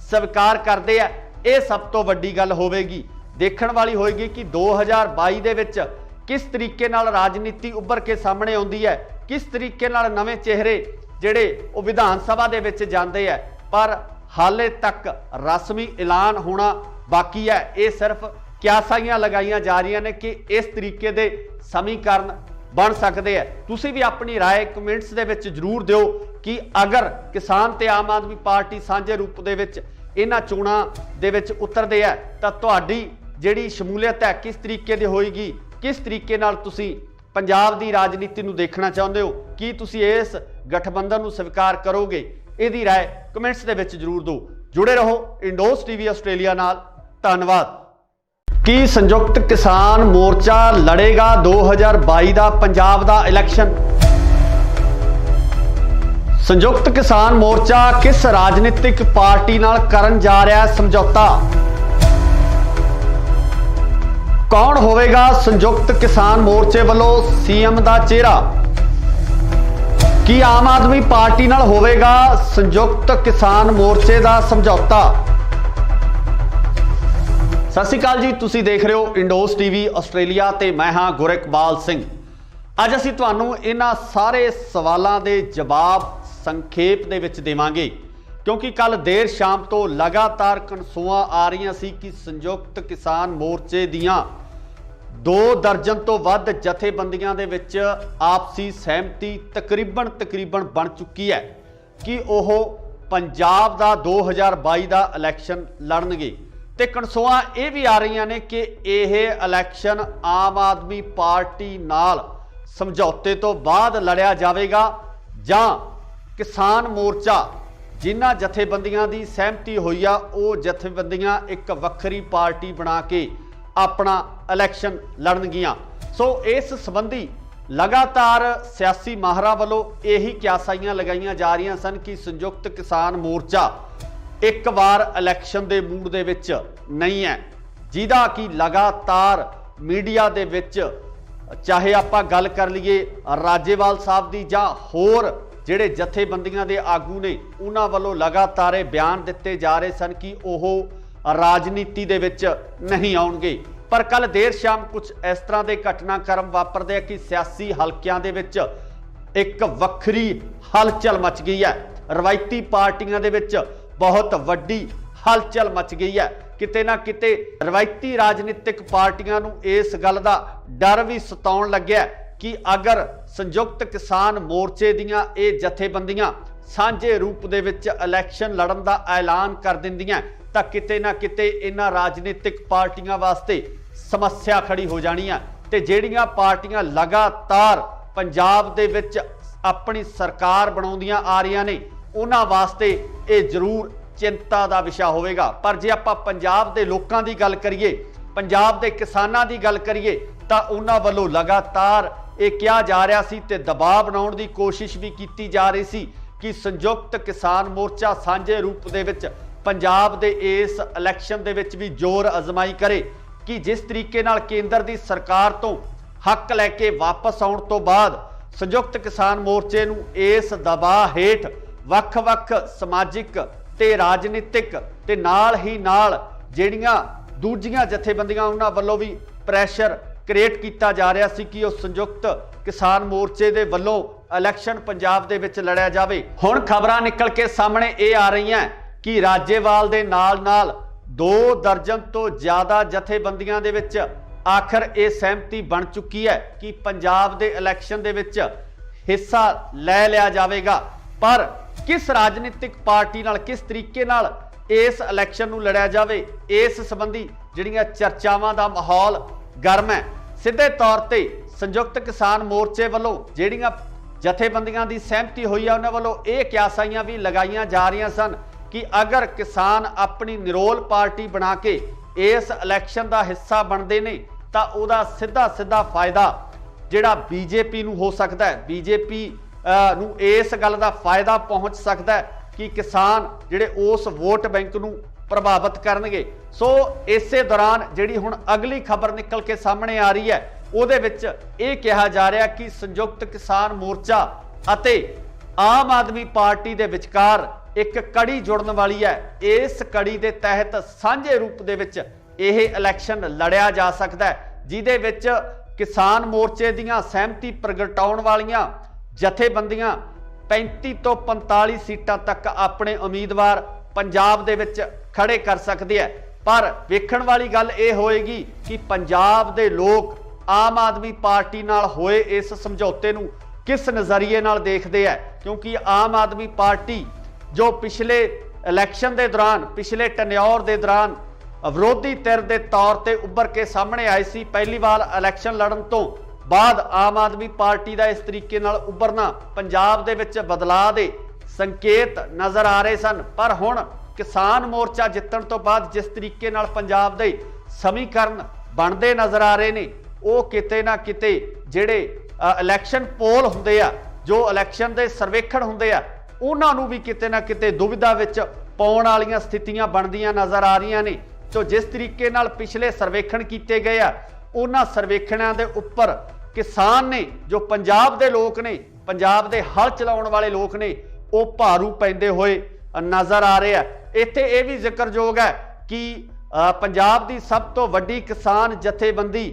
ਸਵੀਕਾਰ ਕਰਦੇ ਆ। ਇਹ ਸਭ ਤੋਂ ਵੱਡੀ ਗੱਲ ਹੋਵੇਗੀ, ਦੇਖਣ ਵਾਲੀ ਹੋਏਗੀ ਕਿ 2022 ਦੇ ਵਿੱਚ ਕਿਸ ਤਰੀਕੇ ਨਾਲ ਰਾਜਨੀਤੀ ਉੱਭਰ ਕੇ ਸਾਹਮਣੇ ਆਉਂਦੀ ਹੈ, ਕਿਸ ਤਰੀਕੇ ਨਾਲ ਨਵੇਂ ਚਿਹਰੇ ਜਿਹੜੇ ਉਹ ਵਿਧਾਨ ਸਭਾ ਦੇ ਵਿੱਚ ਜਾਂਦੇ ਆ। ਪਰ ਹਾਲੇ ਤੱਕ ਰਸਮੀ ਐਲਾਨ ਹੋਣਾ ਬਾਕੀ ਹੈ। ਇਹ ਸਿਰਫ ਕਿਆਸਾਈਆਂ ਲਗਾਈਆਂ ਜਾ ਰਹੀਆਂ ਨੇ ਕਿ ਇਸ ਤਰੀਕੇ ਦੇ ਸਮੀਕਰਨ ਬਣ ਸਕਦੇ ਆ। ਤੁਸੀਂ ਵੀ ਆਪਣੀ ਰਾਏ ਕਮੈਂਟਸ ਦੇ ਵਿੱਚ ਜ਼ਰੂਰ ਦਿਓ ਕਿ ਅਗਰ ਕਿਸਾਨ ਤੇ ਆਮ ਆਦਮੀ ਪਾਰਟੀ ਸਾਂਝੇ ਰੂਪ ਦੇ ਵਿੱਚ ਇਹਨਾਂ ਚੋਣਾਂ ਦੇ ਵਿੱਚ ਉਤਰਦੇ ਆ ਤਾਂ ਤੁਹਾਡੀ ਜਿਹੜੀ ਸ਼ਮੂਲੀਅਤ ਹੈ ਕਿਸ ਤਰੀਕੇ ਦੀ ਹੋਏਗੀ, ਕਿਸ ਤਰੀਕੇ ਨਾਲ ਤੁਸੀਂ ਪੰਜਾਬ ਦੀ ਰਾਜਨੀਤੀ ਨੂੰ ਦੇਖਣਾ ਚਾਹੁੰਦੇ ਹੋ, ਕੀ ਤੁਸੀਂ ਇਸ ਗਠਬੰਧਨ ਨੂੰ ਸਵੀਕਾਰ ਕਰੋਗੇ? ਇਹਦੀ ਰਾਏ ਕਮੈਂਟਸ ਦੇ ਵਿੱਚ ਜ਼ਰੂਰ ਦਿਓ। ਜੁੜੇ ਰਹੋ ਇੰਡੋਸ ਟੀਵੀ ਆਸਟ੍ਰੇਲੀਆ ਨਾਲ। ਧੰਨਵਾਦ। ਕੀ ਸੰਯੁਕਤ ਕਿਸਾਨ ਮੋਰਚਾ ਲੜੇਗਾ 2022 ਦਾ ਪੰਜਾਬ ਦਾ ਇਲੈਕਸ਼ਨ? ਸੰਯੁਕਤ ਕਿਸਾਨ ਮੋਰਚਾ ਕਿਸ ਰਾਜਨੀਤਿਕ ਪਾਰਟੀ ਨਾਲ ਕਰਨ ਜਾ ਰਿਹਾ ਹੈ ਸਮਝੌਤਾ? ਕੌਣ ਹੋਵੇਗਾ ਸੰਯੁਕਤ ਕਿਸਾਨ ਮੋਰਚੇ ਵੱਲੋਂ ਸੀਐਮ ਦਾ ਚਿਹਰਾ? ਕੀ ਆਮ ਆਦਮੀ ਪਾਰਟੀ ਨਾਲ ਹੋਵੇਗਾ ਸੰਯੁਕਤ ਕਿਸਾਨ ਮੋਰਚੇ ਦਾ ਸਮਝੌਤਾ? ਸਤਿ ਸ਼੍ਰੀ ਅਕਾਲ ਜੀ, ਤੁਸੀਂ ਦੇਖ ਰਹੇ ਹੋ ਇੰਡੋਸ ਟੀਵੀ ਆਸਟ੍ਰੇਲੀਆ ਤੇ ਮੈਂ ਹਾਂ ਗੁਰਿਕਬਾਲ ਸਿੰਘ। ਅੱਜ ਅਸੀਂ ਤੁਹਾਨੂੰ ਇਹਨਾਂ ਸਾਰੇ ਸਵਾਲਾਂ ਦੇ ਜਵਾਬ ਸੰਖੇਪ ਦੇ ਵਿੱਚ ਦੇਵਾਂਗੇ ਕਿਉਂਕਿ ਕੱਲ ਦੇਰ ਸ਼ਾਮ ਤੋਂ ਲਗਾਤਾਰ ਕਨਸੂਆਂ ਆ ਰਹੀਆਂ ਸੀ ਕਿ ਸੰਯੁਕਤ ਕਿਸਾਨ ਮੋਰਚੇ ਦੀਆਂ 2 ਦਰਜਨ ਤੋਂ ਵੱਧ ਜਥੇਬੰਦੀਆਂ ਦੇ ਵਿੱਚ ਆਪਸੀ ਸਹਿਮਤੀ ਤਕਰੀਬਨ ਬਣ ਚੁੱਕੀ ਹੈ ਕਿ ਉਹ ਪੰਜਾਬ ਦਾ 2022 ਦਾ ਇਲੈਕਸ਼ਨ ਲੜਨਗੇ। ਤੇ ਕਨਸੂਆਂ ਇਹ ਵੀ ਆ ਰਹੀਆਂ ਨੇ ਕਿ ਇਹ ਇਲੈਕਸ਼ਨ ਆਮ ਆਦਮੀ ਪਾਰਟੀ ਨਾਲ ਸਮਝੌਤੇ ਤੋਂ ਬਾਅਦ ਲੜਿਆ ਜਾਵੇਗਾ ਜਾਂ ਕਿਸਾਨ ਮੋਰਚਾ ਜਿਨ੍ਹਾਂ ਜਥੇਬੰਦੀਆਂ ਦੀ ਸਹਿਮਤੀ ਹੋਈ ਆ ਉਹ ਜਥੇਬੰਦੀਆਂ ਇੱਕ ਵੱਖਰੀ ਪਾਰਟੀ ਬਣਾ ਕੇ ਆਪਣਾ ਇਲੈਕਸ਼ਨ ਲੜਨਗੀਆਂ। ਸੋ ਇਸ ਸੰਬੰਧੀ ਲਗਾਤਾਰ ਸਿਆਸੀ ਮਾਹਰਾਂ ਵੱਲੋਂ ਇਹੀ ਕਿਆਸਾਈਆਂ ਲਗਾਈਆਂ ਜਾ ਰਹੀਆਂ ਸਨ ਕਿ ਸੰਯੁਕਤ ਕਿਸਾਨ ਮੋਰਚਾ ਇੱਕ ਵਾਰ ਇਲੈਕਸ਼ਨ ਦੇ ਮੂਡ ਦੇ ਵਿੱਚ ਨਹੀਂ ਹੈ, ਜਿਹਦਾ ਕਿ ਲਗਾਤਾਰ ਮੀਡੀਆ ਦੇ ਵਿੱਚ ਚਾਹੇ ਆਪਾਂ ਗੱਲ ਕਰ ਲਈਏ ਰਾਜੇਵਾਲ ਸਾਹਿਬ ਦੀ ਜਾਂ ਹੋਰ ਜਿਹੜੇ ਜਥੇਬੰਦੀਆਂ ਦੇ ਆਗੂ ਨੇ ਉਹਨਾਂ ਵੱਲੋਂ ਲਗਾਤਾਰ ਇਹ ਬਿਆਨ ਦਿੱਤੇ ਜਾ ਰਹੇ ਸਨ ਕਿ ਉਹ ਰਾਜਨੀਤੀ ਦੇ ਵਿੱਚ ਨਹੀਂ ਆਉਣਗੇ। ਪਰ ਕੱਲ ਦੇਰ ਸ਼ਾਮ ਕੁਝ ਇਸ ਤਰ੍ਹਾਂ ਦੇ ਘਟਨਾਕ੍ਰਮ ਵਾਪਰਦੇ ਆ ਕਿ ਸਿਆਸੀ ਹਲਕਿਆਂ ਦੇ ਵਿੱਚ ਇੱਕ ਵੱਖਰੀ ਹਲਚਲ ਮਚ ਗਈ ਹੈ। ਰਵਾਇਤੀ ਪਾਰਟੀਆਂ ਦੇ ਵਿੱਚ ਬਹੁਤ ਵੱਡੀ ਹਲਚਲ ਮਚ ਗਈ ਹੈ। ਕਿਤੇ ਨਾ ਕਿਤੇ ਰਵਾਇਤੀ ਰਾਜਨੀਤਿਕ ਪਾਰਟੀਆਂ ਨੂੰ ਇਸ ਗੱਲ ਦਾ ਡਰ ਵੀ ਸਤਾਉਣ ਲੱਗਿਆ ਕਿ ਅਗਰ ਸੰਯੁਕਤ ਕਿਸਾਨ ਮੋਰਚੇ ਦੀਆਂ ਇਹ ਜਥੇਬੰਦੀਆਂ ਸਾਂਝੇ ਰੂਪ ਦੇ ਵਿੱਚ ਇਲੈਕਸ਼ਨ ਲੜਨ ਦਾ ਐਲਾਨ ਕਰ ਦਿੰਦੀਆਂ ਤਾਂ ਕਿਤੇ ਨਾ ਕਿਤੇ ਇਹਨਾਂ ਰਾਜਨੀਤਿਕ ਪਾਰਟੀਆਂ ਵਾਸਤੇ ਸਮੱਸਿਆ ਖੜੀ ਹੋ ਜਾਣੀ ਹੈ ਤੇ ਜਿਹੜੀਆਂ ਪਾਰਟੀਆਂ ਲਗਾਤਾਰ ਪੰਜਾਬ ਦੇ ਵਿੱਚ ਆਪਣੀ ਸਰਕਾਰ ਬਣਾਉਂਦੀਆਂ ਆ ਰਹੀਆਂ ਨੇ ਉਹਨਾਂ ਵਾਸਤੇ ਇਹ ਜ਼ਰੂਰ ਚਿੰਤਾ ਦਾ ਵਿਸ਼ਾ ਹੋਵੇਗਾ। ਪਰ ਜੇ ਆਪਾਂ ਪੰਜਾਬ ਦੇ ਲੋਕਾਂ ਦੀ ਗੱਲ ਕਰੀਏ, ਪੰਜਾਬ ਦੇ ਕਿਸਾਨਾਂ ਦੀ ਗੱਲ ਕਰੀਏ ਤਾਂ ਉਹਨਾਂ ਵੱਲੋਂ ਲਗਾਤਾਰ ਇਹ ਕਿਹਾ ਜਾ ਰਿਹਾ ਸੀ ਤੇ ਦਬਾਅ ਬਣਾਉਣ ਦੀ ਕੋਸ਼ਿਸ਼ ਵੀ ਕੀਤੀ ਜਾ ਰਹੀ ਸੀ ਕਿ ਸੰਯੁਕਤ ਕਿਸਾਨ ਮੋਰਚਾ ਸਾਂਝੇ ਰੂਪ ਦੇ ਵਿੱਚ ਪੰਜਾਬ ਦੇ ਇਸ ਇਲੈਕਸ਼ਨ ਦੇ ਵਿੱਚ ਵੀ ਜ਼ੋਰ ਅਜ਼ਮਾਈ ਕਰੇ ਕਿ ਜਿਸ ਤਰੀਕੇ ਨਾਲ ਕੇਂਦਰ ਦੀ ਸਰਕਾਰ ਤੋਂ ਹੱਕ ਲੈ ਕੇ ਵਾਪਸ ਆਉਣ ਤੋਂ ਬਾਅਦ ਸੰਯੁਕਤ ਕਿਸਾਨ ਮੋਰਚੇ ਨੂੰ ਇਸ ਦਬਾਅ ਹੇਠ ਵੱਖ-ਵੱਖ ਸਮਾਜਿਕ ਤੇ ਰਾਜਨੀਤਿਕ ਤੇ ਨਾਲ ਹੀ ਨਾਲ ਜਿਹੜੀਆਂ ਦੂਜੀਆਂ ਜਥੇਬੰਦੀਆਂ ਉਹਨਾਂ ਵੱਲੋਂ ਵੀ ਪ੍ਰੈਸ਼ਰ ਕ੍ਰੀਏਟ ਕੀਤਾ ਜਾ ਰਿਹਾ ਸੀ ਕਿ ਉਹ ਸੰਯੁਕਤ ਕਿਸਾਨ ਮੋਰਚੇ ਦੇ ਵੱਲੋਂ ਇਲੈਕਸ਼ਨ ਪੰਜਾਬ ਦੇ ਵਿੱਚ ਲੜਿਆ ਜਾਵੇ। ਹੁਣ ਖਬਰਾਂ ਨਿਕਲ ਕੇ ਸਾਹਮਣੇ ਇਹ ਆ ਰਹੀਆਂ ਕਿ ਰਾਜੇਵਾਲ ਦੇ ਨਾਲ-ਨਾਲ 2 ਦਰਜਨ ਤੋਂ ਜ਼ਿਆਦਾ ਜਥੇਬੰਦੀਆਂ ਦੇ ਵਿੱਚ ਆਖਰ ਇਹ ਸਹਿਮਤੀ ਬਣ ਚੁੱਕੀ ਹੈ ਕਿ ਪੰਜਾਬ ਦੇ ਇਲੈਕਸ਼ਨ ਦੇ ਵਿੱਚ ਹਿੱਸਾ ਲੈ ਲਿਆ ਜਾਵੇਗਾ। ਪਰ ਕਿਸ ਰਾਜਨੀਤਿਕ ਪਾਰਟੀ ਨਾਲ ਕਿਸ ਤਰੀਕੇ ਨਾਲ ਇਸ ਇਲੈਕਸ਼ਨ ਨੂੰ ਲੜਿਆ ਜਾਵੇ, ਇਸ ਸੰਬੰਧੀ ਜਿਹੜੀਆਂ ਚਰਚਾਵਾਂ ਦਾ ਮਾਹੌਲ ਗਰਮ ਹੈ। ਸਿੱਧੇ ਤੌਰ ਤੇ ਸੰਯੁਕਤ ਕਿਸਾਨ ਮੋਰਚੇ ਵੱਲੋਂ ਜਿਹੜੀਆਂ ਜਥੇਬੰਦੀਆਂ ਦੀ ਸਹਿਮਤੀ ਹੋਈ ਹੈ ਉਹਨਾਂ ਵੱਲੋਂ ਇਹ ਕਿਆਸਾਈਆਂ ਵੀ ਲਗਾਈਆਂ ਜਾ ਰਹੀਆਂ ਸਨ ਕਿ ਅਗਰ ਕਿਸਾਨ ਆਪਣੀ ਨਿਰੋਲ ਪਾਰਟੀ ਬਣਾ ਕੇ ਇਸ ਇਲੈਕਸ਼ਨ ਦਾ ਹਿੱਸਾ ਬਣਦੇ ਨੇ ਤਾਂ ਉਹਦਾ ਸਿੱਧਾ ਫਾਇਦਾ ਜਿਹੜਾ ਬੀਜੇਪੀ ਨੂੰ ਹੋ ਸਕਦਾ ਹੈ। ਬੀਜੇਪੀ ਨੂੰ ਇਸ ਗੱਲ ਦਾ ਫਾਇਦਾ ਪਹੁੰਚ ਸਕਦਾ ਹੈ कि किसान ਜਿਹੜੇ उस वोट बैंक ਨੂੰ प्रभावित करनगे। सो इसे दौरान ਜਿਹੜੀ ਹੁਣ अगली खबर निकल के सामने आ रही है ਉਹਦੇ ਵਿੱਚ ਇਹ ਕਿਹਾ ਜਾ ਰਿਹਾ कि संयुक्त किसान मोर्चा ਅਤੇ आम आदमी पार्टी ਦੇ ਵਿਚਕਾਰ एक कड़ी जुड़न वाली है। इस कड़ी के तहत सांझे रूप ਦੇ ਵਿੱਚ ਇਹ इलैक्शन लड़िया जा सकता है, ਜਿਹਦੇ ਵਿੱਚ किसान मोर्चे ਦੀਆਂ सहमति प्रगटाउण वालियां जथेबंदियां 35 ਤੋਂ 45 सीटां तक अपने उम्मीदवार पंजाब दे विच खड़े कर सकते हैं। पर वेखण वाली गल ये होएगी कि पंजाब दे लोग आम आदमी पार्टी नाल होए इस समझौते नूं किस नज़रिए नाल देखते हैं, क्योंकि आम आदमी पार्टी जो पिछले इलैक्शन के दौरान पिछले टन्योर के दौरान विरोधी धिर के तौर पर उभर के सामने आई सी। पहली बार इलैक्शन लड़न तो बाद आम आदमी पार्टी का इस तरीके नाल उभरना पंजाब दे विच बदलाव दे संकेत नज़र आ रहे सन। पर हुण किसान मोर्चा जितण तो बाद जिस तरीके नाल पंजाब दे समीकरण बनते नज़र आ रहे ने, वो किते ना किते जिहड़े इलैक्शन पोल हुंदे आ, जो इलैक्शन दे सर्वेखण हुंदे आ, उन्हां नूं भी किते ना किते दुविधा विच पाउण वालीआं स्थितियां बनदियां नज़र आ रहीआं ने। तो जिस तरीके नाल पिछले सर्वेखण कीते गए आ, उन्हां सर्वेखणां दे उप्पर किसान ने, जो पंजाब दे लोग ने, पंजाब दे हल चलाउण वाले लोग ने, वो भारू पैंदे होए नज़र आ रहे हैं। इत्थे ये भी जिक्रयोग है कि पंजाब दी सब तो वड्डी किसान जथेबंदी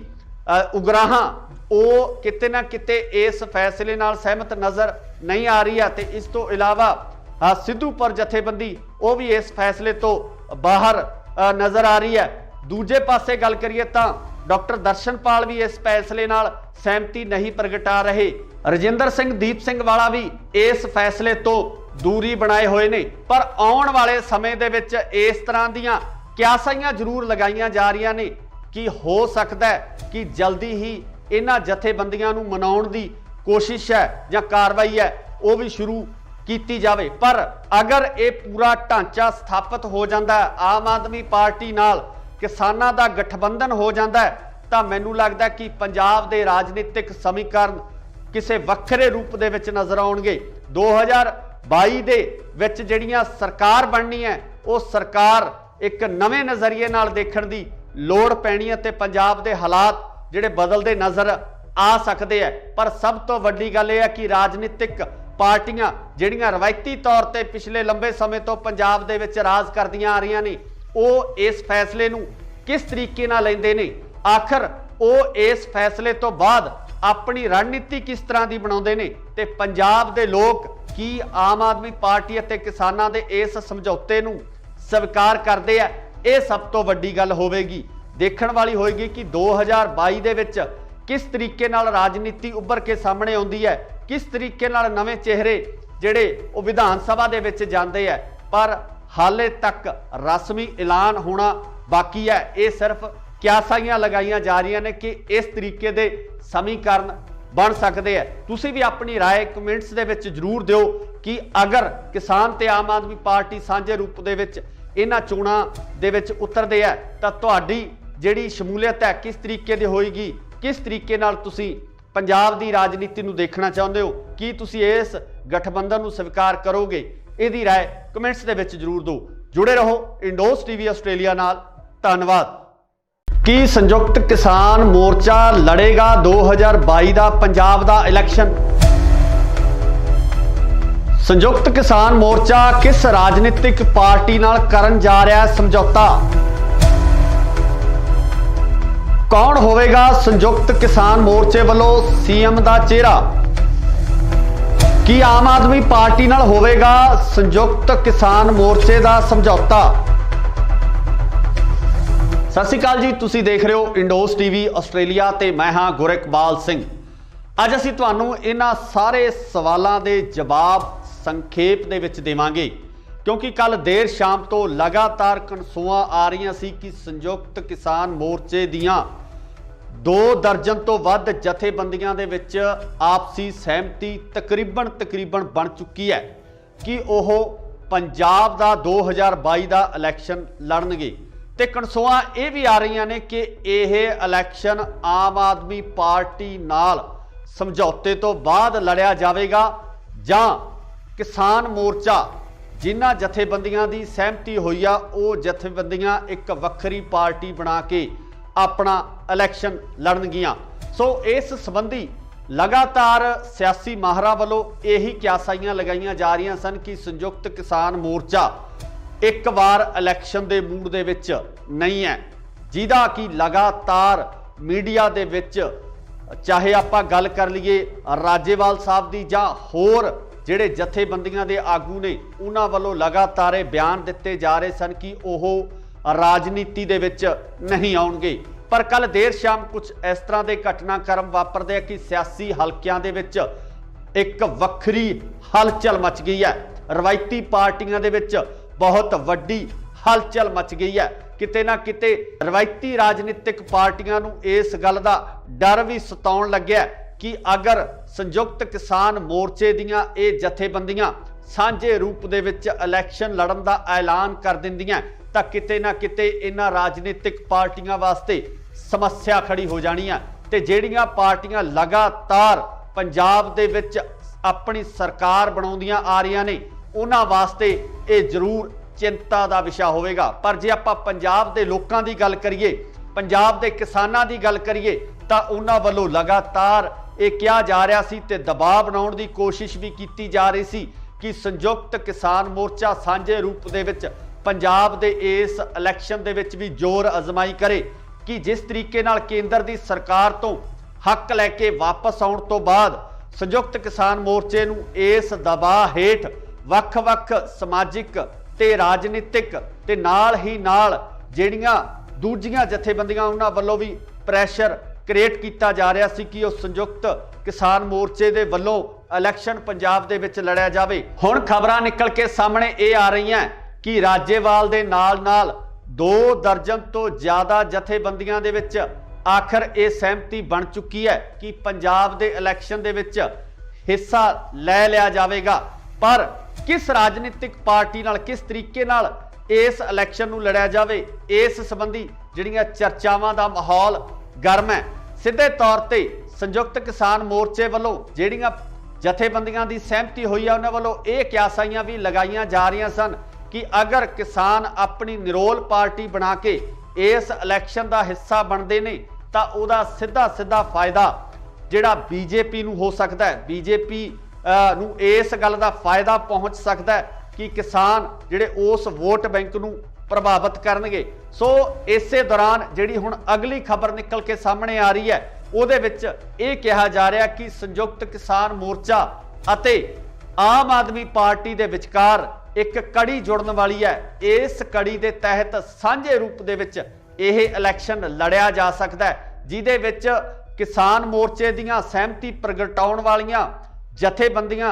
उगराहां वो किते ना किते इस फैसले नाल सहमत नज़र नहीं आ रही है। तो इस तो इलावा सिद्धूपुर जथेबंदी वो भी इस फैसले तो बाहर नज़र आ रही है। दूजे पासे गल करिए तां डॉक्टर दर्शनपाल भी इस फैसले नाल सहमति नहीं प्रगटा रहे। रजिंदर सिंह दीप सिंह वाला भी इस फैसले तो दूरी बनाए हुए ने। पर आउण वाले समय दे विच इस तरह दीयां क्यासाइयां जरूर लगाईयां जा रहीआं ने कि हो सकता है कि जल्दी ही इन्हां जथेबंदियां नूं मनाउण दी कोशिश है जां कार्रवाई है वो भी शुरू की जावे। पर अगर ये पूरा ढांचा स्थापित हो जाता है, आम आदमी पार्टी नाल किसानां दा गठबंधन हो जाता है, तो मैनूं लगदा कि पंजाब दे राजनीतिक समीकरण किसी वक्रे रूप दे विच नज़र आउणगे। 2022 दे विच जिहड़ियां सरकार बननी है, वो सरकार एक नवे नज़रिए नाल देखण दी लोड़ पैनी है ते पंजाब दे हालात जिहड़े बदलदे नज़र आ सकते हैं। पर सब तो वड्डी गल यह है कि राजनीतिक पार्टियां जिहड़ियां रवायती तौर पर पिछले लंबे समय तो पंजाब दे विच राज करदियां आ रहीआं ने, वो इस फैसले नूं किस तरीके नाल लैंदे ने, आखिर वो इस फैसले तो बाद अपनी रणनीति किस तरह की बनाउंदे ने, ते पंजाब दे लोग की आम आदमी पार्टी अते किसानां दे इस समझौते नूं स्वीकार करते हैं। ये सब तो वड्डी गल होवेगी, देखण वाली होएगी कि 2022 दे विच किस तरीके नाल राजनीति उभर के सामने आउंदी है, किस तरीके नाल नवे चेहरे जिहड़े वो विधान सभा दे विच जांदे है। पर हाले तक रस्मी ऐलान होना बाकी है। ये सिर्फ क्यासाइयां लगाईयां जा रही ने कि इस तरीके के समीकरण बन सकते हैं। तुसी भी अपनी राय कमेंट्स दे विच जरूर दिओ कि अगर किसान ते आम आदमी पार्टी सांझे रूप दे विच इन्हां चोणां दे विच उतरदे है तां तुहाडी जिहड़ी शमूलीयत है किस तरीके दी होएगी, किस तरीके नाल तुसी पंजाब दी राजनीति नूं देखना चाहुंदे हो, कि तुसी इस गठबंधन नूं स्वीकार करोगे? इहदी राय कमेंट्स दे विच जरूर दो। जुड़े रहो इंडोस टीवी आस्ट्रेलिया नाल। धन्नवाद। कि संयुक्त किसान मोर्चा लड़ेगा 2022 का पंजाब का इलैक्शन? संयुक्त किसान मोर्चा किस राजनीतिक पार्टी नाल करन जा रहा है समझौता? कौन होवेगा संयुक्त किसान मोर्चे वालों सीएम का चेहरा? कि आम आदमी पार्टी नाल होवेगा संयुक्त किसान मोर्चे का समझौता? सत श्री अकाल जी, तुसी देख रहे हो इंडोस टीवी आस्ट्रेलिया ते मैं हाँ गुरकबाल सिंह। अज असीं तुहानूं इन्हां सारे सवालों के जवाब संखेप दे विच देवांगे, क्योंकि कल देर शाम तो लगातार कनसूआं आ रही सी कि संयुक्त किसान मोर्चे दियां 2 दर्जन तो वध जथेबंदियां दे विच आपसी सहमति तकरीबन बन चुकी है कि ओह पंजाब दा 2022 का इलैक्शन लड़नगे। ते कनसूआं ये भी आ रही ने कि यह इलैक्शन आम आदमी पार्टी नाल समझौते तो बाद लड़िया जाएगा ਜਾਂ ਕਿਸਾਨ ਮੋਰਚਾ ਜਿਨ੍ਹਾਂ ਜਥੇਬੰਦੀਆਂ ਦੀ ਸਹਿਮਤੀ ਹੋਈ ਆ ਉਹ ਜਥੇਬੰਦੀਆਂ ਇੱਕ ਵੱਖਰੀ ਪਾਰਟੀ ਬਣਾ ਕੇ ਆਪਣਾ ਇਲੈਕਸ਼ਨ ਲੜਨਗੀਆਂ। ਸੋ ਇਸ ਸੰਬੰਧੀ लगातार सियासी माहरां वालों यही क्यासाइयां लगाईयां जा रही सन कि संयुक्त किसान मोर्चा एक बार इलैक्शन के मूड दे विच नहीं है, जिहदा कि लगातार मीडिया दे विच चाहे आपां गल कर लीए राजेवाल साहब दी जां होर जिहड़े जथेबंदियां दे आगू ने उन्हां वालों लगातार बयान दिते जा रहे सन कि ओह राजनीति दे विच नहीं आउणगे। पर कल देर शाम कुछ इस तरह के घटनाक्रम वापरते हैं कि सियासी हलकियां दे विच एक वक्री हलचल मच गई है। रवायती पार्टियां दे विच बहुत वड्डी हलचल मच गई है। किते ना किते रवायती राजनीतिक पार्टियां नूं इस गल दा डर भी सताउण लग्या कि अगर संयुक्त किसान मोर्चे दीयां ये जथेबंदियां सांझे रूप दे विच इलैक्शन लड़न दा ऐलान कर दिंदियां तां किते ना किते इन्हां राजनीतिक पार्टियां वास्ते समस्या खड़ी हो जानी है। ते ਜਿਹੜੀਆਂ पार्टियां लगातार पंजाब दे विच अपनी सरकार बनाउंदियां आ रही ने उन्हां वास्ते ये जरूर चिंता का विषय होवेगा। पर जे आपां पंजाब दे लोकां दी गल करिए, पंजाब दे किसानां दी गल करिए तां उन्हां वल्लों लगातार ये कहा जा रहा सी ते दबाव बनाउण दी कोशिश भी की जा रही सी कि संयुक्त किसान मोर्चा सांझे रूप दे विच पंजाब दे इस इलैक्शन दे विच भी जोर अजमाई करे कि जिस तरीके नाल केंद्र दी सरकार तो हक लैके वापस आउण तो बाद संयुक्त किसान मोर्चे नूं इस दबाव हेठ वख-वख समाजिक ते राजनीतिक ते नाल ही नाल जिहड़ियां दूजियां जथेबंदियां उन्हां वल्लों भी प्रैशर क्रिएट किया जा रहा सी कि उस संयुक्त किसान मोर्चे दे वल्लों इलैक्शन पंजाब दे विच लड़िया जावे। हुण खबरां निकल के सामने ये आ रही हैं कि राजेवाल दे नाल 2 दर्जन तो ज़्यादा जथेबंदियां दे विच आखिर ये सहमति बन चुकी है कि पंजाब दे इलैक्शन दे विच हिस्सा लै लिया जाएगा। पर किस राजनीतिक पार्टी नाल किस तरीके नाल इस इलैक्शन नूं लड़िया जावे इस संबंधी जिहड़ियां चर्चावां दा माहौल गर्म है। सीधे तौर ते संयुक्त किसान मोर्चे वालों जिहड़ियां जथेबंदियां दी सहमति हुई है उन्हां वालों ये क्यासाइयां भी लगाईयां जा रही सन कि अगर किसान अपनी निरोल पार्टी बना के इस इलैक्शन का हिस्सा बनते ने तो उहदा सीधा सीधा फायदा जिहड़ा बीजेपी नूं हो सकता है। बीजेपी नूं इस गल का फायदा पहुँच सकता है कि किसान जिहड़े उस वोट बैंक नूं प्रभावित करनगे। सो इसे दौरान जिहड़ी हुण अगली खबर निकल के सामने आ रही है उहदे विच ये कहा जा रहा कि संयुक्त किसान मोर्चा अते आम आदमी पार्टी दे विचकार एक कड़ी जुड़न वाली है। इस कड़ी के तहत सांझे रूप दे विच यह इलैक्शन लड़िया जा सकता है जिहदे विच किसान मोर्चे दीयां सहमति प्रगटाउण वालियां जथेबंदियां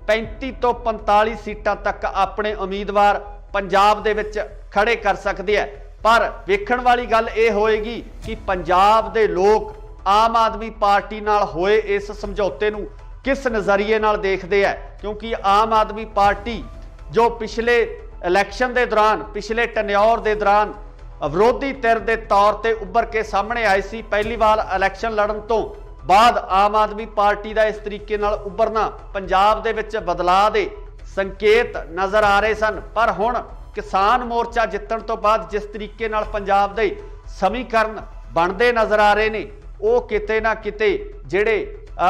35 तो 45 सीटां तक अपने उम्मीदवार पंजाब दे विच खड़े कर सकते हैं। पर वेखण वाली गल ये होएगी कि पंजाब दे लोग आम आदमी पार्टी नाल होए इस समझौते नूं किस नज़रिए नाल देखते हैं, क्योंकि आम आदमी पार्टी जो पिछले इलैक्शन के दौरान पिछले टन्योर के दौरान विरोधी धिर के तौर पर उभर के सामने आई सी, पहली बार इलैक्शन लड़न तो बाद आम आदमी पार्टी का इस तरीके नाल उभरना पंजाब दे विच बदलाव के संकेत नज़र आ रहे सन। पर हुण किसान मोर्चा जितण तो बाद जिस तरीके नाल पंजाब दे समीकरण बनते नज़र आ रहे ने वो किते ना किते जिहड़े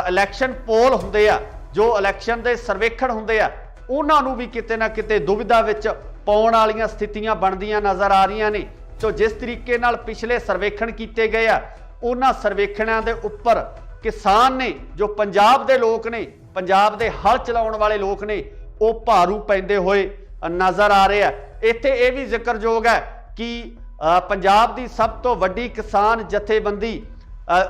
इलैक्शन पोल हुंदे आ जो इलैक्शन के सर्वेखण हुंदे आ उन्हां नूं भी किते ना किते दुविधा विच पाउण वालीआं स्थितियां बनदियां नज़र आ रही ने। तो जिस तरीके नाल पिछले सर्वेखण किए गए आ उन्हां सर्वेखणां दे उपर किसान ने जो पंजाब दे लोग ने पंजाब दे हल चलाउण वाले लोग ने वो भारू पैंदे होए नज़र आ रहे हैं। इत्थे ये भी जिक्रयोग है कि पंजाब की सब तो वड्डी किसान जथेबंदी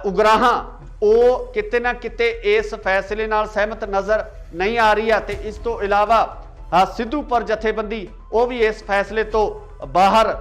उगराहां वो किते ना किते इस फैसले नाल सहमत नज़र नहीं आ रही है। तो इस तो इलावा सिद्धूपुर जथेबंदी वो भी इस फैसले तो बाहर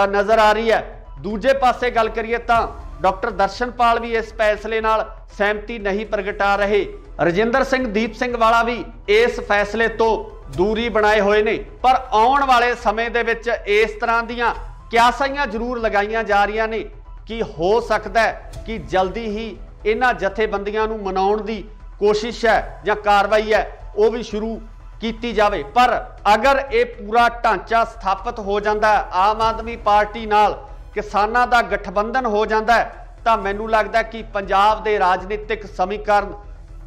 नज़र आ रही है। दूजे पासे गल करिए तो डॉक्टर दर्शनपाल भी इस फैसले नाल सहमति नहीं प्रगटा रहे। रजिंदर सिंह दीप सिंह वाला भी इस फैसले तो दूरी बनाए हुए ने। पर आउण वाले समय दे विच इस तरह दीयां क्यासाइयां जरूर लगाईयां जा रही ने कि हो सकता है कि जल्दी ही इन्हां जथेबंदियां नूं मनाउण दी कोशिश है या कार्रवाई है ਉਹ ਵੀ ਸ਼ੁਰੂ ਕੀਤੀ ਜਾਵੇ। ਪਰ ਅਗਰ ਇਹ ਪੂਰਾ ਢਾਂਚਾ ਸਥਾਪਿਤ ਹੋ ਜਾਂਦਾ ਹੈ, ਆਮ ਆਦਮੀ ਪਾਰਟੀ ਨਾਲ ਕਿਸਾਨਾਂ ਦਾ ਗਠਬੰਧਨ ਹੋ ਜਾਂਦਾ ਹੈ, ਤਾਂ ਮੈਨੂੰ ਲੱਗਦਾ ਕਿ ਪੰਜਾਬ ਦੇ ਰਾਜਨੀਤਿਕ ਸਮੀਕਰਨ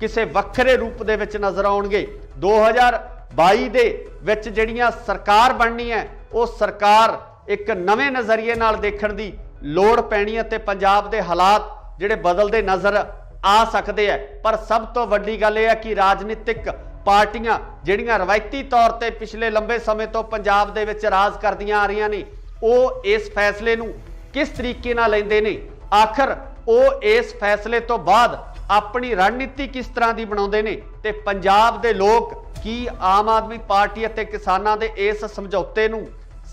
ਕਿਸੇ ਵੱਖਰੇ ਰੂਪ ਦੇ ਵਿੱਚ ਨਜ਼ਰ ਆਉਣਗੇ। 2022 ਦੇ ਵਿੱਚ ਜਿਹੜੀਆਂ ਸਰਕਾਰ ਬਣਨੀ ਹੈ, ਉਹ ਸਰਕਾਰ ਇੱਕ ਨਵੇਂ ਨਜ਼ਰੀਏ ਨਾਲ ਦੇਖਣ ਦੀ ਲੋੜ ਪੈਣੀ ਹੈ ਤੇ ਪੰਜਾਬ ਦੇ ਹਾਲਾਤ ਜਿਹੜੇ ਬਦਲਦੇ ਨਜ਼ਰ ਆ ਸਕਦੇ ਹੈ। ਪਰ ਸਭ ਤੋਂ ਵੱਡੀ ਗੱਲ ਇਹ ਹੈ ਕਿ ਰਾਜਨੀਤਿਕ ਪਾਰਟੀਆਂ ਜਿਹੜੀਆਂ ਰਵਾਇਤੀ ਤੌਰ ਤੇ ਪਿਛਲੇ ਲੰਬੇ ਸਮੇਂ ਤੋਂ ਪੰਜਾਬ ਦੇ ਵਿੱਚ ਰਾਜ ਕਰਦੀਆਂ ਆ ਰਹੀਆਂ ਨੇ, ਉਹ ਇਸ ਫੈਸਲੇ ਨੂੰ ਕਿਸ ਤਰੀਕੇ ਨਾਲ ਲੈਂਦੇ ਨੇ, ਆਖਰ ਉਹ ਇਸ ਫੈਸਲੇ ਤੋਂ ਬਾਅਦ ਆਪਣੀ ਰਣਨੀਤੀ ਕਿਸ ਤਰ੍ਹਾਂ ਦੀ ਬਣਾਉਂਦੇ ਨੇ ਤੇ ਪੰਜਾਬ ਦੇ ਲੋਕ ਕੀ ਆਮ ਆਦਮੀ ਪਾਰਟੀ ਅਤੇ ਕਿਸਾਨਾਂ ਦੇ ਇਸ ਸਮਝੌਤੇ ਨੂੰ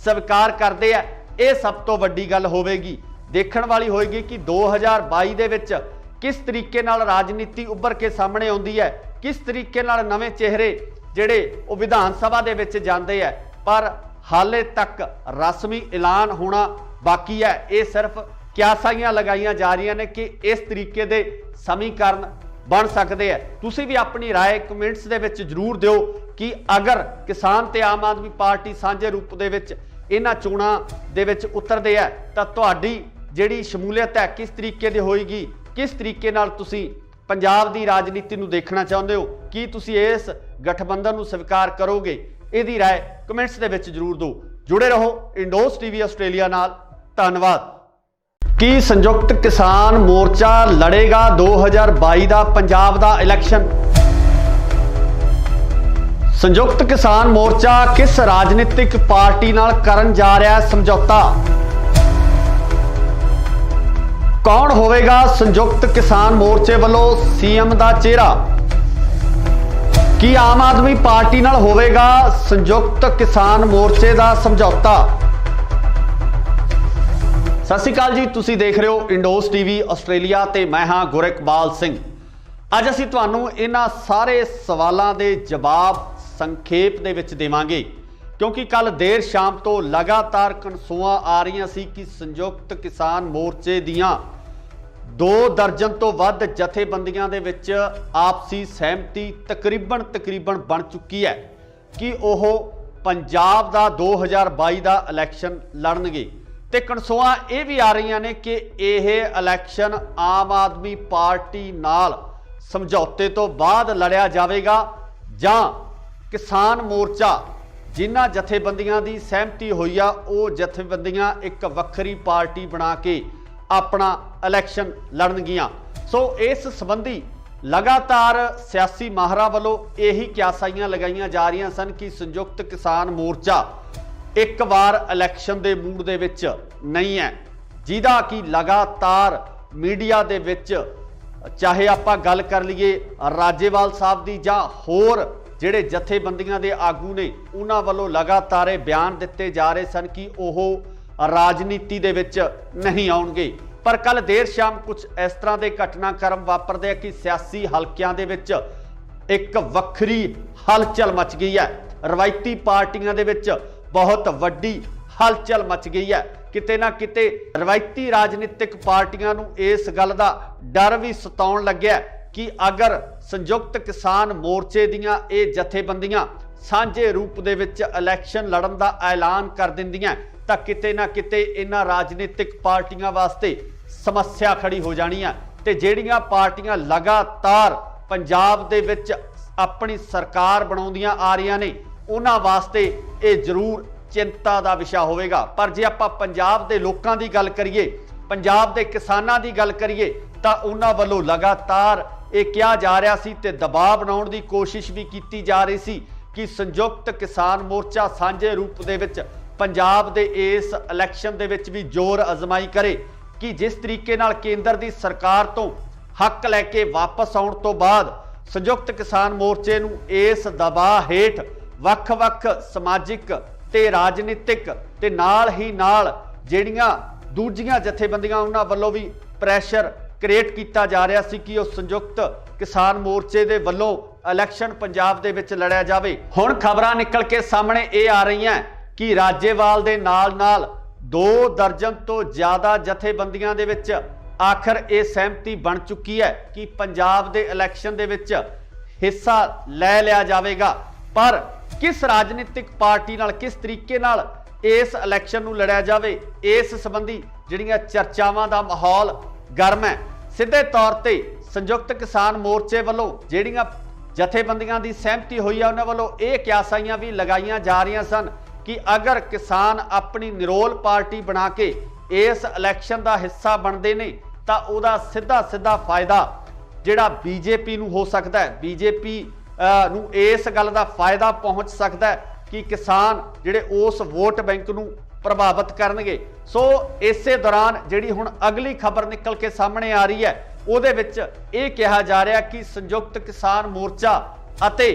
ਸਵੀਕਾਰ ਕਰਦੇ ਆ। ਇਹ ਸਭ ਤੋਂ ਵੱਡੀ ਗੱਲ ਹੋਵੇਗੀ, ਦੇਖਣ ਵਾਲੀ ਹੋਏਗੀ ਕਿ 2022 ਦੇ ਵਿੱਚ ਕਿਸ ਤਰੀਕੇ ਨਾਲ ਰਾਜਨੀਤੀ ਉੱਭਰ ਕੇ ਸਾਹਮਣੇ ਆਉਂਦੀ ਹੈ, ਕਿਸ ਤਰੀਕੇ ਨਾਲ ਨਵੇਂ ਚਿਹਰੇ ਜਿਹੜੇ ਉਹ ਵਿਧਾਨ ਸਭਾ ਦੇ ਵਿੱਚ ਜਾਂਦੇ ਆ। ਪਰ ਹਾਲੇ ਤੱਕ ਰਸਮੀ ਐਲਾਨ ਹੋਣਾ ਬਾਕੀ ਹੈ। ਇਹ ਸਿਰਫ ਕਿਆਸਾਈਆਂ ਲਗਾਈਆਂ ਜਾ ਰਹੀਆਂ ਨੇ ਕਿ ਇਸ ਤਰੀਕੇ ਦੇ ਸਮੀਕਰਨ ਬਣ ਸਕਦੇ ਆ। ਤੁਸੀਂ ਵੀ ਆਪਣੀ ਰਾਏ ਕਮੈਂਟਸ ਦੇ ਵਿੱਚ ਜ਼ਰੂਰ ਦਿਓ ਕਿ ਅਗਰ ਕਿਸਾਨ ਤੇ ਆਮ ਆਦਮੀ ਪਾਰਟੀ ਸਾਂਝੇ ਰੂਪ ਦੇ ਵਿੱਚ ਇਹਨਾਂ ਚੋਣਾਂ ਦੇ ਵਿੱਚ ਉਤਰਦੇ ਆ ਤਾਂ ਤੁਹਾਡੀ ਜਿਹੜੀ ਸ਼ਮੂਲੀਅਤ ਹੈ ਕਿਸ ਤਰੀਕੇ ਦੀ ਹੋਏਗੀ, ਕਿਸ ਤਰੀਕੇ ਨਾਲ ਤੁਸੀਂ ਪੰਜਾਬ ਦੀ ਰਾਜਨੀਤੀ ਨੂੰ ਦੇਖਣਾ ਚਾਹੁੰਦੇ ਹੋ, ਕੀ ਤੁਸੀਂ ਇਸ ਗਠਬੰਧਨ ਨੂੰ ਸਵੀਕਾਰ ਕਰੋਗੇ? ਇਹਦੀ ਰਾਏ ਕਮੈਂਟਸ ਦੇ ਵਿੱਚ ਜ਼ਰੂਰ ਦਿਓ। ਜੁੜੇ ਰਹੋ ਇੰਡੋਸ ਟੀਵੀ ਆਸਟ੍ਰੇਲੀਆ ਨਾਲ। ਧੰਨਵਾਦ। ਕੀ ਸੰਯੁਕਤ ਕਿਸਾਨ ਮੋਰਚਾ ਲੜੇਗਾ 2022 ਦਾ ਪੰਜਾਬ ਦਾ ਇਲੈਕਸ਼ਨ? ਸੰਯੁਕਤ ਕਿਸਾਨ ਮੋਰਚਾ ਕਿਸ ਰਾਜਨੀਤਿਕ ਪਾਰਟੀ ਨਾਲ ਕਰਨ ਜਾ ਰਿਹਾ ਹੈ ਸਮਝੌਤਾ? ਕੌਣ ਹੋਵੇਗਾ ਸੰਯੁਕਤ ਕਿਸਾਨ ਮੋਰਚੇ ਵੱਲੋਂ ਸੀਐਮ ਦਾ ਚਿਹਰਾ? ਕੀ ਆਮ ਆਦਮੀ ਪਾਰਟੀ ਨਾਲ ਹੋਵੇਗਾ ਸੰਯੁਕਤ ਕਿਸਾਨ ਮੋਰਚੇ ਦਾ ਸਮਝੌਤਾ? ਸਤਿ ਸ਼੍ਰੀ ਅਕਾਲ ਜੀ, ਤੁਸੀਂ ਦੇਖ ਰਹੇ ਹੋ ਇੰਡੋਸ ਟੀਵੀ ਆਸਟ੍ਰੇਲੀਆ ਤੇ ਮੈਂ ਹਾਂ ਗੁਰਿਕਬਾਲ ਸਿੰਘ। ਅੱਜ ਅਸੀਂ ਤੁਹਾਨੂੰ ਇਹਨਾਂ ਸਾਰੇ ਸਵਾਲਾਂ ਦੇ ਜਵਾਬ ਸੰਖੇਪ ਦੇ ਵਿੱਚ ਦੇਵਾਂਗੇ, ਕਿਉਂਕਿ ਕੱਲ ਦੇਰ ਸ਼ਾਮ ਤੋਂ ਲਗਾਤਾਰ ਕਨਸੂਆਂ ਆ ਰਹੀਆਂ ਸੀ ਕਿ ਸੰਯੁਕਤ ਕਿਸਾਨ ਮੋਰਚੇ ਦੀਆਂ 2 ਦਰਜਨ ਤੋਂ ਵੱਧ ਜਥੇਬੰਦੀਆਂ ਦੇ ਵਿੱਚ ਆਪਸੀ ਸਹਿਮਤੀ ਤਕਰੀਬਨ ਬਣ ਚੁੱਕੀ ਹੈ ਕਿ ਉਹ ਪੰਜਾਬ ਦਾ 2022 ਦਾ ਇਲੈਕਸ਼ਨ ਲੜਨਗੇ। ਤੇ ਕਨਸੂਆਂ ਇਹ ਵੀ ਆ ਰਹੀਆਂ ਨੇ ਕਿ ਇਹ ਇਲੈਕਸ਼ਨ ਆਮ ਆਦਮੀ ਪਾਰਟੀ ਨਾਲ ਸਮਝੌਤੇ ਤੋਂ ਬਾਅਦ ਲੜਿਆ ਜਾਵੇਗਾ ਜਾਂ ਕਿਸਾਨ ਮੋਰਚਾ ਜਿਨ੍ਹਾਂ ਜਥੇਬੰਦੀਆਂ ਦੀ ਸਹਿਮਤੀ ਹੋਈ ਆ ਉਹ ਜਥੇਬੰਦੀਆਂ ਇੱਕ ਵੱਖਰੀ ਪਾਰਟੀ ਬਣਾ ਕੇ ਆਪਣਾ ਇਲੈਕਸ਼ਨ ਲੜਨਗੀਆਂ। ਸੋ ਇਸ ਸੰਬੰਧੀ ਲਗਾਤਾਰ ਸਿਆਸੀ ਮਾਹਰਾਂ ਵੱਲੋਂ ਇਹੀ ਕਿਆਸਾਈਆਂ ਲਗਾਈਆਂ ਜਾ ਰਹੀਆਂ ਸਨ ਕਿ ਸੰਯੁਕਤ ਕਿਸਾਨ ਮੋਰਚਾ ਇੱਕ ਵਾਰ ਇਲੈਕਸ਼ਨ ਦੇ ਮੂਡ ਦੇ ਵਿੱਚ ਨਹੀਂ ਹੈ, ਜਿਹਦਾ ਕਿ ਲਗਾਤਾਰ ਮੀਡੀਆ ਦੇ ਵਿੱਚ ਚਾਹੇ ਆਪਾਂ ਗੱਲ ਕਰ ਲਈਏ ਰਾਜੇਵਾਲ ਸਾਹਿਬ ਦੀ ਜਾਂ ਹੋਰ ਜਿਹੜੇ ਜਥੇਬੰਦੀਆਂ ਦੇ ਆਗੂ ਨੇ, ਉਹਨਾਂ ਵੱਲੋਂ ਲਗਾਤਾਰ ਇਹ ਬਿਆਨ ਦਿੱਤੇ ਜਾ ਰਹੇ ਸਨ ਕਿ ਉਹ ਰਾਜਨੀਤੀ ਦੇ ਵਿੱਚ ਨਹੀਂ ਆਉਣਗੇ। ਪਰ ਕੱਲ ਦੇਰ ਸ਼ਾਮ ਕੁਝ ਇਸ ਤਰ੍ਹਾਂ ਦੇ ਘਟਨਾਕ੍ਰਮ ਵਾਪਰਦੇ ਆ ਕਿ ਸਿਆਸੀ ਹਲਕਿਆਂ ਦੇ ਵਿੱਚ ਇੱਕ ਵੱਖਰੀ ਹਲਚਲ ਮਚ ਗਈ ਹੈ। ਰਵਾਇਤੀ ਪਾਰਟੀਆਂ ਦੇ ਵਿੱਚ ਬਹੁਤ ਵੱਡੀ ਹਲਚਲ ਮਚ ਗਈ ਹੈ। ਕਿਤੇ ਨਾ ਕਿਤੇ ਰਵਾਇਤੀ ਰਾਜਨੀਤਿਕ ਪਾਰਟੀਆਂ ਨੂੰ ਇਸ ਗੱਲ ਦਾ ਡਰ ਵੀ ਸਤਾਉਣ ਲੱਗਿਆ ਕਿ ਅਗਰ ਸੰਯੁਕਤ ਕਿਸਾਨ ਮੋਰਚੇ ਦੀਆਂ ਇਹ ਜਥੇਬੰਦੀਆਂ ਸਾਂਝੇ ਰੂਪ ਦੇ ਵਿੱਚ ਇਲੈਕਸ਼ਨ ਲੜਨ ਦਾ ਐਲਾਨ ਕਰ ਦਿੰਦੀਆਂ ਤਾਂ ਕਿਤੇ ਨਾ ਕਿਤੇ ਇਹਨਾਂ ਰਾਜਨੀਤਿਕ ਪਾਰਟੀਆਂ ਵਾਸਤੇ ਸਮੱਸਿਆ ਖੜੀ ਹੋ ਜਾਣੀ ਹੈ। ਤੇ ਜਿਹੜੀਆਂ ਪਾਰਟੀਆਂ ਲਗਾਤਾਰ ਪੰਜਾਬ ਦੇ ਵਿੱਚ ਆਪਣੀ ਸਰਕਾਰ ਬਣਾਉਂਦੀਆਂ ਆ ਰਹੀਆਂ ਨੇ, ਉਹਨਾਂ ਵਾਸਤੇ ਇਹ ਜ਼ਰੂਰ ਚਿੰਤਾ ਦਾ ਵਿਸ਼ਾ ਹੋਵੇਗਾ। ਪਰ ਜੇ ਆਪਾਂ ਪੰਜਾਬ ਦੇ ਲੋਕਾਂ ਦੀ ਗੱਲ ਕਰੀਏ, ਪੰਜਾਬ ਦੇ ਕਿਸਾਨਾਂ ਦੀ ਗੱਲ ਕਰੀਏ, ਤਾਂ ਉਹਨਾਂ ਵੱਲੋਂ ਲਗਾਤਾਰ ਇਹ ਕਿਹਾ ਜਾ ਰਿਹਾ ਸੀ ਤੇ ਦਬਾਅ ਬਣਾਉਣ ਦੀ ਕੋਸ਼ਿਸ਼ ਵੀ ਕੀਤੀ ਜਾ ਰਹੀ ਸੀ ਕਿ ਸੰਯੁਕਤ ਕਿਸਾਨ ਮੋਰਚਾ ਸਾਂਝੇ ਰੂਪ ਦੇ ਵਿੱਚ ਪੰਜਾਬ ਦੇ ਇਸ ਇਲੈਕਸ਼ਨ ਦੇ ਵਿੱਚ ਵੀ ਜ਼ੋਰ ਅਜ਼ਮਾਈ ਕਰੇ ਕਿ ਜਿਸ ਤਰੀਕੇ ਨਾਲ ਕੇਂਦਰ ਦੀ ਸਰਕਾਰ ਤੋਂ ਹੱਕ ਲੈ ਕੇ ਵਾਪਸ ਆਉਣ ਤੋਂ ਬਾਅਦ ਸੰਯੁਕਤ ਕਿਸਾਨ ਮੋਰਚੇ ਨੂੰ ਇਸ ਦਬਾਅ ਹੇਠ ਵੱਖ-ਵੱਖ ਸਮਾਜਿਕ ਤੇ ਰਾਜਨੀਤਿਕ ਤੇ ਨਾਲ ਹੀ ਨਾਲ ਜਿਹੜੀਆਂ ਦੂਜੀਆਂ ਜਥੇਬੰਦੀਆਂ ਉਹਨਾਂ ਵੱਲੋਂ ਵੀ ਪ੍ਰੈਸ਼ਰ ਕ੍ਰੀਏਟ ਕੀਤਾ ਜਾ ਰਿਹਾ ਸੀ ਕਿ ਉਹ ਸੰਯੁਕਤ ਕਿਸਾਨ ਮੋਰਚੇ ਦੇ ਵੱਲੋਂ ਇਲੈਕਸ਼ਨ ਪੰਜਾਬ ਦੇ ਵਿੱਚ ਲੜਿਆ ਜਾਵੇ। ਹੁਣ ਖਬਰਾਂ ਨਿਕਲ ਕੇ ਸਾਹਮਣੇ ਇਹ ਆ ਰਹੀਆਂ ਕਿ ਰਾਜੇਵਾਲ ਦੇ ਨਾਲ 2 ਦਰਜਨ ਤੋਂ ਜ਼ਿਆਦਾ ਜਥੇਬੰਦੀਆਂ ਦੇ ਵਿੱਚ ਆਖਰ ਇਹ ਸਹਿਮਤੀ ਬਣ ਚੁੱਕੀ ਹੈ ਕਿ ਪੰਜਾਬ ਦੇ ਇਲੈਕਸ਼ਨ ਦੇ ਵਿੱਚ हिस्सा लै लिया जाएगा। पर किस राजनीतिक पार्टी नाल किस तरीके नाल इस इलैक्शन नूं लड़िया जाए, इस संबंधी जिहड़ियां चर्चावां दा माहौल गर्म है। सीधे तौर ते संयुक्त किसान मोर्चे वालों जिहड़ियां जथेबंदियां दी सहमति हुई है, उन्हां वालों ये क्यासाइयां भी लगाईयां जा रही सन कि अगर किसान अपनी निरोल पार्टी बना के इस इलैक्शन का हिस्सा बनते ने तो उहदा सीधा सीधा फायदा जिहड़ा बीजेपी नूं हो सकता है, बीजेपी नूं इस गल का फायदा पहुँच सकता है कि किसान जिहड़े उस वोट बैंक नूं प्रभावित करनगे। सो इसे दौरान जिहड़ी हुण अगली खबर निकल के सामने आ रही है, उहदे विच इह कहा जा रहा कि संयुक्त किसान मोर्चा अते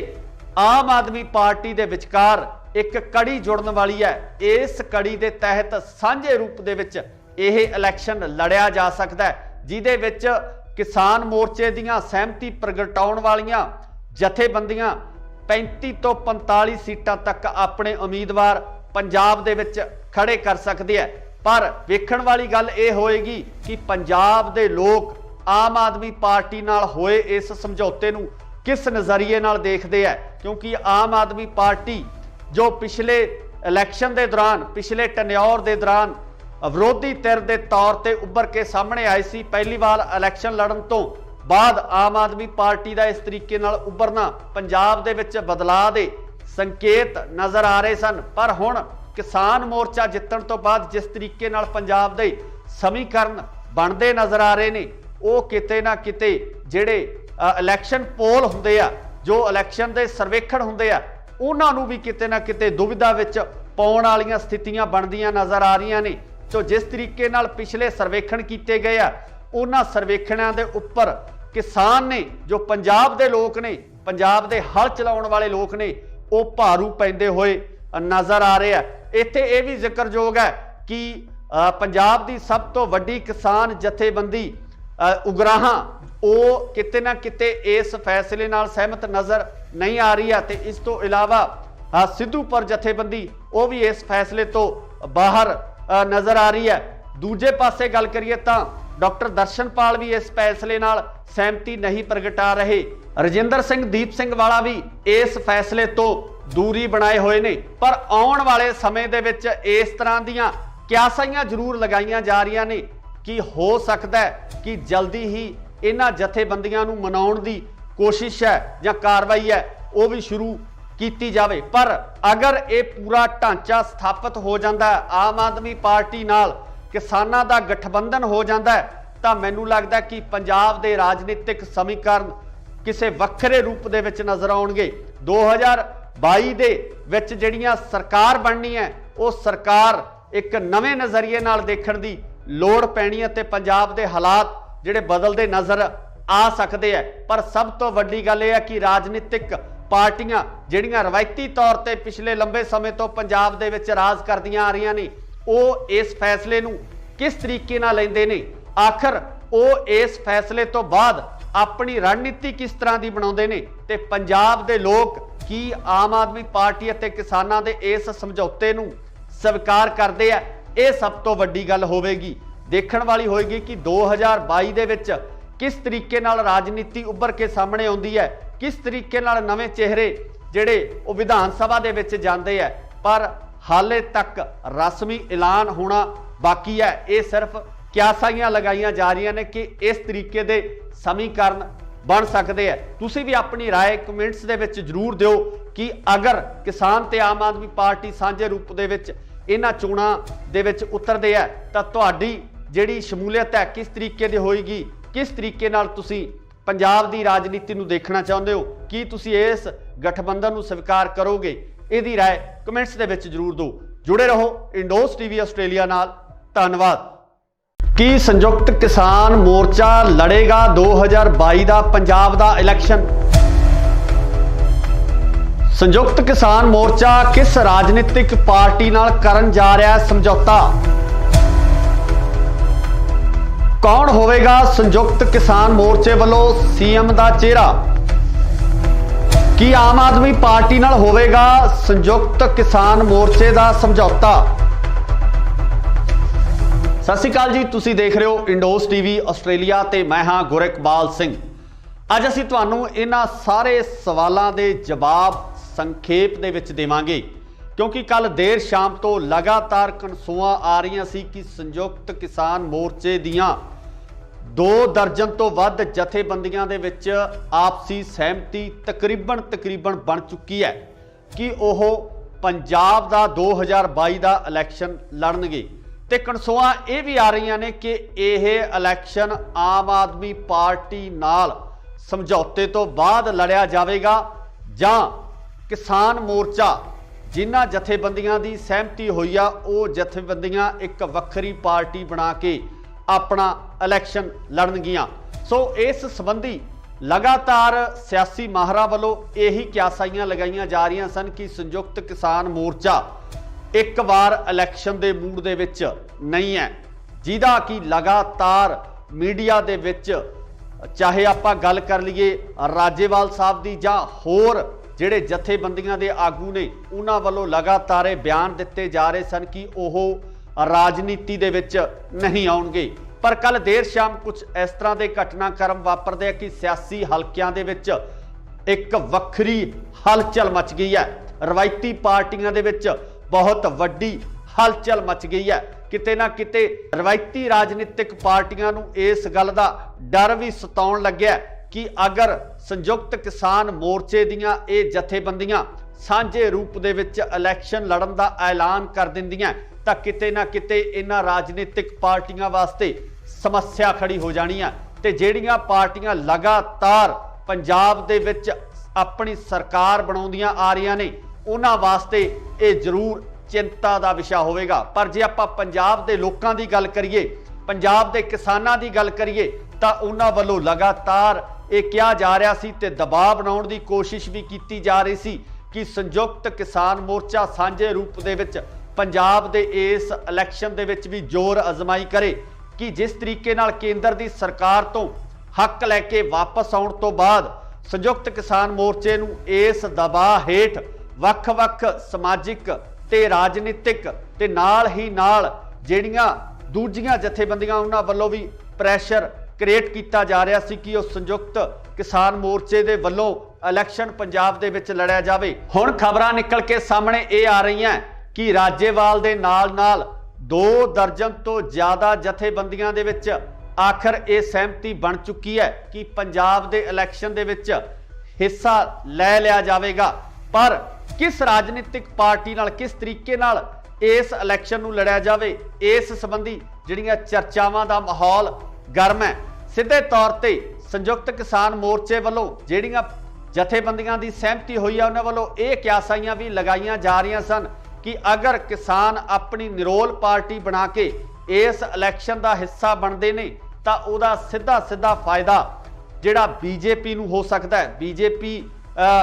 आम आदमी पार्टी दे विचकार एक कड़ी जुड़न वाली है। इस कड़ी के तहत सांझे रूप दे विच यह इलैक्शन लड़िया जा सकता है, जिहदे विच किसान मोर्चे दीयां सहमति प्रगटाउण वालियां जथेबंदियां 35 तो 45 सीटां तक अपने उम्मीदवार पंजाब दे विच खड़े कर सकते हैं। पर वेखण वाली गल यह होएगी कि पंजाब दे लोग आम आदमी पार्टी नाल होए इस समझौते नूं किस नज़रिए नाल देखते हैं, क्योंकि आम आदमी पार्टी जो पिछले इलैक्शन के दौरान पिछले टन्योर के दौरान विरोधी धिर के तौर पर उभर के सामने आई सी, पहली बार इलैक्शन लड़न तो बाद आम आदमी पार्टी का इस तरीके नाल उभरना पंजाब दे विच बदलाव के संकेत नज़र आ रहे सन। पर हुण किसान मोर्चा जितण तो बाद जिस तरीके नाल पंजाब दे समीकरण बनते नज़र आ रहे ने, वो किते ना किते जिहड़े इलैक्शन पोल हुंदे आ, जो इलैक्शन के सर्वेखण हुंदे आ, उन्हां नूं भी किते ना किते दुविधा विच पाउण वालीआं स्थितियां बनदियां नज़र आ रही ने। तो जिस तरीके नाल पिछले सर्वेखण कीते गए आ, उन्हां सर्वेखणां दे उपर किसान ने, जो पंजाब दे लोक ने, पंजाब दे हल चलाउण वाले लोक ने, वो भारू पैंदे होए नज़र आ रहे हैं। इत्थे ये भी जिक्रयोग है कि पंजाब दी सब तो वड्डी किसान जथेबंदी उगराहां वो किते ना किते इस फैसले नाल सहमत नज़र नहीं आ रही है। तो इस तो इलावा सिद्धूपुर जथेबंदी वो भी इस फैसले तो बाहर नज़र आ रही है। दूजे पासे गल करिए तो डॉक्टर दर्शनपाल भी इस फैसले नाल सहमति नहीं प्रगटा रहे। रजिंदर सिंह दीप सिंह वाला भी इस फैसले तो दूरी बनाए हुए ने। पर आउण वाले समय दे विच इस तरह दीयां क्यासाइयां जरूर लगाईयां जा रही ने कि हो सकता है कि जल्दी ही इन्हां जथेबंदियां नूं मनाउण दी कोशिश है या कार्रवाई है वो भी शुरू की जाए। पर अगर ये पूरा ढांचा स्थापित हो जाता है, आम आदमी पार्टी नाल किसानां दा गठबंधन हो जाता है, तो मैनूं लगदा कि पंजाब दे राजनीतिक समीकरण किसी वक्रे रूप दे विच नज़र आउणगे। 2022 दे विच जिहड़ियां सरकार बननी है, वो सरकार एक नवे नज़रिए नाल देखण दी लोड़ पैनी है, ते पंजाब दे हालात जिहड़े बदलते नज़र आ सकते हैं। पर सब तो वड्डी गल यह है कि राजनीतिक पार्टियां जिहड़ियां रवायती तौर पर पिछले लंबे समय तो पंजाब दे विच राज करदियां आ रही ने, वो इस फैसले नूं किस तरीके नाल लैंदे ने, आखिर वो इस फैसले तो बाद अपनी रणनीति किस तरह की बनाउंदे ने, ते पंजाब दे लोग की आम आदमी पार्टी अते किसानां दे इस समझौते नूं स्वीकार करते हैं। यह सब तो वड्डी गल होवेगी, देखण वाली होएगी कि 2022 दे विच किस तरीके नाल राजनीति उभर के सामने आउंदी है, किस तरीके नाल नवे चेहरे जिहड़े वो विधान सभा दे विच जांदे है। पर हाले तक रस्मी ऐलान होना बाकी है। ये सिर्फ क्यासाइयां लगाईयां जा रही ने कि इस तरीके दे समीकरण बन सकते हैं। तुसीं भी अपनी राय कमेंट्स दे विच जरूर दिओ कि अगर किसान ते आम आदमी पार्टी सांझे रूप दे विच इन्हां चोणां दे विच उतरदे है तां तुहाडी जिहड़ी शमूलीयत है किस तरीके दी होएगी, किस तरीके नाल तुसीं पंजाब दी राजनीति नूं देखना चाहुंदे हो, कि तुसीं इस गठबंधन नूं स्वीकार करोगे? इहदी राय कमेंट्स दे विच जरूर दो। जुड़े रहो इंडोस टीवी आस्ट्रेलिया नाल। धन्नवाद। की संयुक्त किसान मोर्चा लड़ेगा 2022 का पंजाब का इलैक्शन? संयुक्त किसान मोर्चा किस राजनीतिक पार्टी नाल करन जा रहा है समझौता? कौन होवेगा संयुक्त किसान मोर्चे वालों सीएम का चेहरा? की आम आदमी पार्टी नाल होवेगा संयुक्त किसान मोर्चे का समझौता? सत श्री अकाल जी, तुसीं देख रहे हो इंडोस टीवी आस्ट्रेलिया ते मैं हाँ गुरकबाल सिंह। ਅੱਜ ਅਸੀਂ ਤੁਹਾਨੂੰ ਇਹਨਾਂ ਸਾਰੇ ਸਵਾਲਾਂ ਦੇ ਜਵਾਬ ਸੰਖੇਪ ਦੇ ਵਿੱਚ ਦੇਵਾਂਗੇ, क्योंकि कल देर शाम तो लगातार कनसूआं आ रही सी कि संयुक्त किसान मोर्चे दियां 2 दर्जन तो वध जथेबंदियां दे विच आपसी सहमति तकरीबन बन चुकी है कि ओह पंजाब दा 2022 दा इलैक्शन लड़नगे। ते कनसूआं ये भी आ रही ने कि यह इलैक्शन आम आदमी पार्टी नाल समझौते तो बाद लड़िया जाएगा जां किसान मोर्चा जिन्हां जथेबंदियां की सहमति हुई आ वो जथेबंदियां एक वक्री पार्टी बना के अपना इलैक्शन लड़नगियां। सो इस संबंधी लगातार सियासी माहरां वालों यही क्यासाइयां लगाईयां जा रही सन कि संयुक्त किसान मोर्चा एक बार इलैक्शन के मूड दे विच नहीं है, जिहदा कि लगातार मीडिया दे विच चाहे आपां गल कर लईए राजेवाल साहब की जां होर ਜਿਹੜੇ ਜਥੇਬੰਦੀਆਂ ਦੇ ਆਗੂ ਨੇ ਉਹਨਾਂ ਵੱਲੋਂ ਲਗਾਤਾਰ ਇਹ ਬਿਆਨ ਦਿੱਤੇ ਜਾ ਰਹੇ ਸਨ ਕਿ ਉਹ ਰਾਜਨੀਤੀ ਦੇ ਵਿੱਚ ਨਹੀਂ ਆਉਣਗੇ। ਪਰ ਕੱਲ ਦੇਰ ਸ਼ਾਮ ਕੁਝ ਇਸ ਤਰ੍ਹਾਂ ਦੇ ਘਟਨਾਕ੍ਰਮ ਵਾਪਰਦੇ ਆ ਕਿ ਸਿਆਸੀ ਹਲਕਿਆਂ ਦੇ ਵਿੱਚ ਇੱਕ ਵੱਖਰੀ ਹਲਚਲ ਮਚ ਗਈ ਹੈ। ਰਵਾਇਤੀ ਪਾਰਟੀਆਂ ਦੇ ਵਿੱਚ ਬਹੁਤ ਵੱਡੀ ਹਲਚਲ ਮਚ ਗਈ ਹੈ। ਕਿਤੇ ਨਾ ਕਿਤੇ ਰਵਾਇਤੀ ਰਾਜਨੀਤਿਕ ਪਾਰਟੀਆਂ ਨੂੰ ਇਸ ਗੱਲ ਦਾ ਡਰ ਵੀ ਸਤਾਉਣ ਲੱਗਿਆ कि अगर संयुक्त किसान मोर्चे दियां ये जथेबंदियां सांझे रूप दे विच इलैक्शन लड़न दा ऐलान कर दिंदियां तां किते ना किते इन्हां राजनीतिक पार्टियां वास्ते समस्या खड़ी हो जानी है। ते जिहड़ियां पार्टियां लगातार पंजाब दे विच अपनी सरकार बनाउंदियां आ रहीआं ने उन्हां वास्ते ये जरूर चिंता दा विषय होवेगा। पर जे आपां पंजाब दे लोकां दी गल करिए, पंजाब दे किसानां दी गल करिए तां उन्हां वल्लों लगातार ये कहा जा रहा सी ते दबाव बनाउण दी कोशिश भी की जा रही सी कि संयुक्त किसान मोर्चा सांझे रूप दे विच पंजाब दे इस इलैक्शन दे विच भी जोर अजमाई करे कि जिस तरीके नाल केंद्र दी सरकार तो हक लैके वापस आउण तो बाद संयुक्त किसान मोर्चे नूं इस दबाव हेठ वख-वख समाजिक ते राजनीतिक ते नाल ही नाल जिहड़ियां दूजियां जथेबंदियां उन्हां वल्लों भी प्रैशर क्रिएट किया जा रहा सी कि उस संयुक्त किसान मोर्चे दे वल्लों इलैक्शन पंजाब दे विच लड़िया जावे। हुण खबरां निकल के सामने ये आ रही हैं कि राजेवाल दे नाल 2 दर्जन तो ज़्यादा जथेबंदियां दे विच आखिर ये सहमति बन चुकी है कि पंजाब दे इलैक्शन दे विच हिस्सा लै लिया जावेगा। पर किस राजनीतिक पार्टी नाल किस तरीके नाल इस इलैक्शन नूं लड़िया जावे, इस संबंधी जिहड़ियां चर्चावां दा माहौल गर्म है। सीधे तौर पर संयुक्त किसान मोर्चे वालों जिहड़ियां जथेबंदियां की सहमति हुई है उन्होंने वालों ये क्यासाइयां भी लगाईयां जा रही सन कि अगर किसान अपनी निरोल पार्टी बना के इस इलैक्शन का हिस्सा बनते हैं तो उहदा सीधा फायदा जिहड़ा बीजेपी नूं हो सकता है, बीजेपी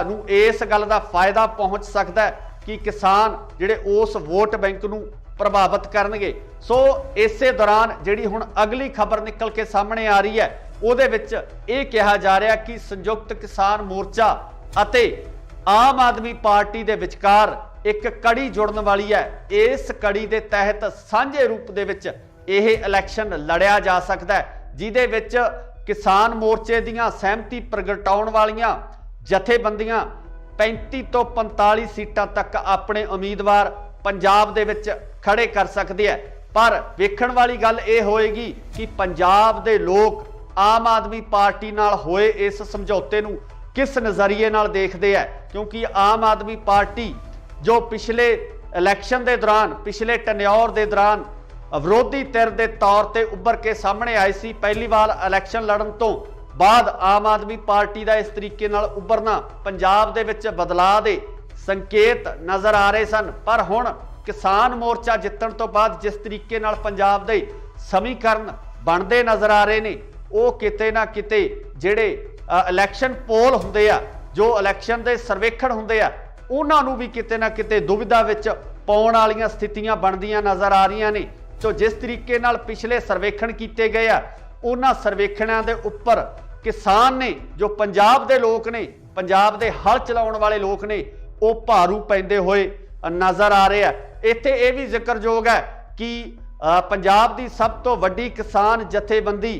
नूं इस गल का फायदा पहुँच सकता है कि किसान जिहड़े उस वोट बैंक नूं प्रभावित करनगे। सो इसे दौरान जिहड़ी हुण अगली खबर निकल के सामने आ रही है उहदे विच ये कहा जा रहा कि संयुक्त किसान मोर्चा अते आम आदमी पार्टी दे विचकार एक कड़ी जुड़न वाली है। इस कड़ी दे तहत सांझे रूप दे विच यह इलैक्शन लड़िया जा सकता है, जिहदे विच किसान मोर्चे दीयां सहमति प्रगटाउण वालियां जथेबंदियां 35 तो 45 सीटां तक अपने उम्मीदवार पंजाब दे विच खड़े कर सकते हैं। पर वेखण वाली गल यह होएगी कि पंजाब दे लोग आम आदमी पार्टी नाल होए इस समझौते नूं किस नज़रिए नाल देखते हैं, क्योंकि आम आदमी पार्टी जो पिछले इलैक्शन के दौरान पिछले टन्योर के दौरान विरोधी धिर के तौर पर उभर के सामने आई सी, पहली बार इलैक्शन लड़न तो बाद आम आदमी पार्टी का इस तरीके नाल उभरना पंजाब दे विच बदलाव दे संकेत नज़र आ रहे सन। पर हुण किसान मोर्चा जितण तो बाद जिस तरीके नाल पंजाब दे समीकरण बनते नज़र आ रहे ने वो किते ना किते जिहड़े इलैक्शन पोल हुंदे आ, जो इलैक्शन दे सर्वेखण हुंदे आ, उन्हां नूं भी किते ना किते दुविधा विच पाउण वालीआं स्थितियां बनदियां नज़र आ रहीआं ने। तो जिस तरीके नाल पिछले सर्वेखण कीते गए आ उन्हां सर्वेखणां दे उप्पर किसान ने जो पंजाब दे लोक ने, पंजाब दे हल चलाउण वाले लोक ने, वो भारू पैंदे होए नज़र आ रहे हैं। इत्थे ये भी जिक्रयोग है कि पंजाब की सब तो वड्डी किसान जथेबंदी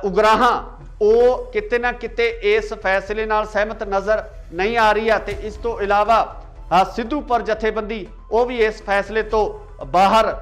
ਉਗਰਾਹਾਂ ਉਹ ਕਿਤੇ ਨਾ ਕਿਤੇ ਇਸ ਫੈਸਲੇ ਨਾਲ ਸਹਿਮਤ ਨਜ਼ਰ ਨਹੀਂ ਆ ਰਹੀ ਹੈ ਤੇ ਇਸ ਤੋਂ ਇਲਾਵਾ ਸਿੱਧੂਪੁਰ ਜਥੇਬੰਦੀ ਉਹ ਵੀ ਇਸ ਫੈਸਲੇ ਤੋਂ ਬਾਹਰ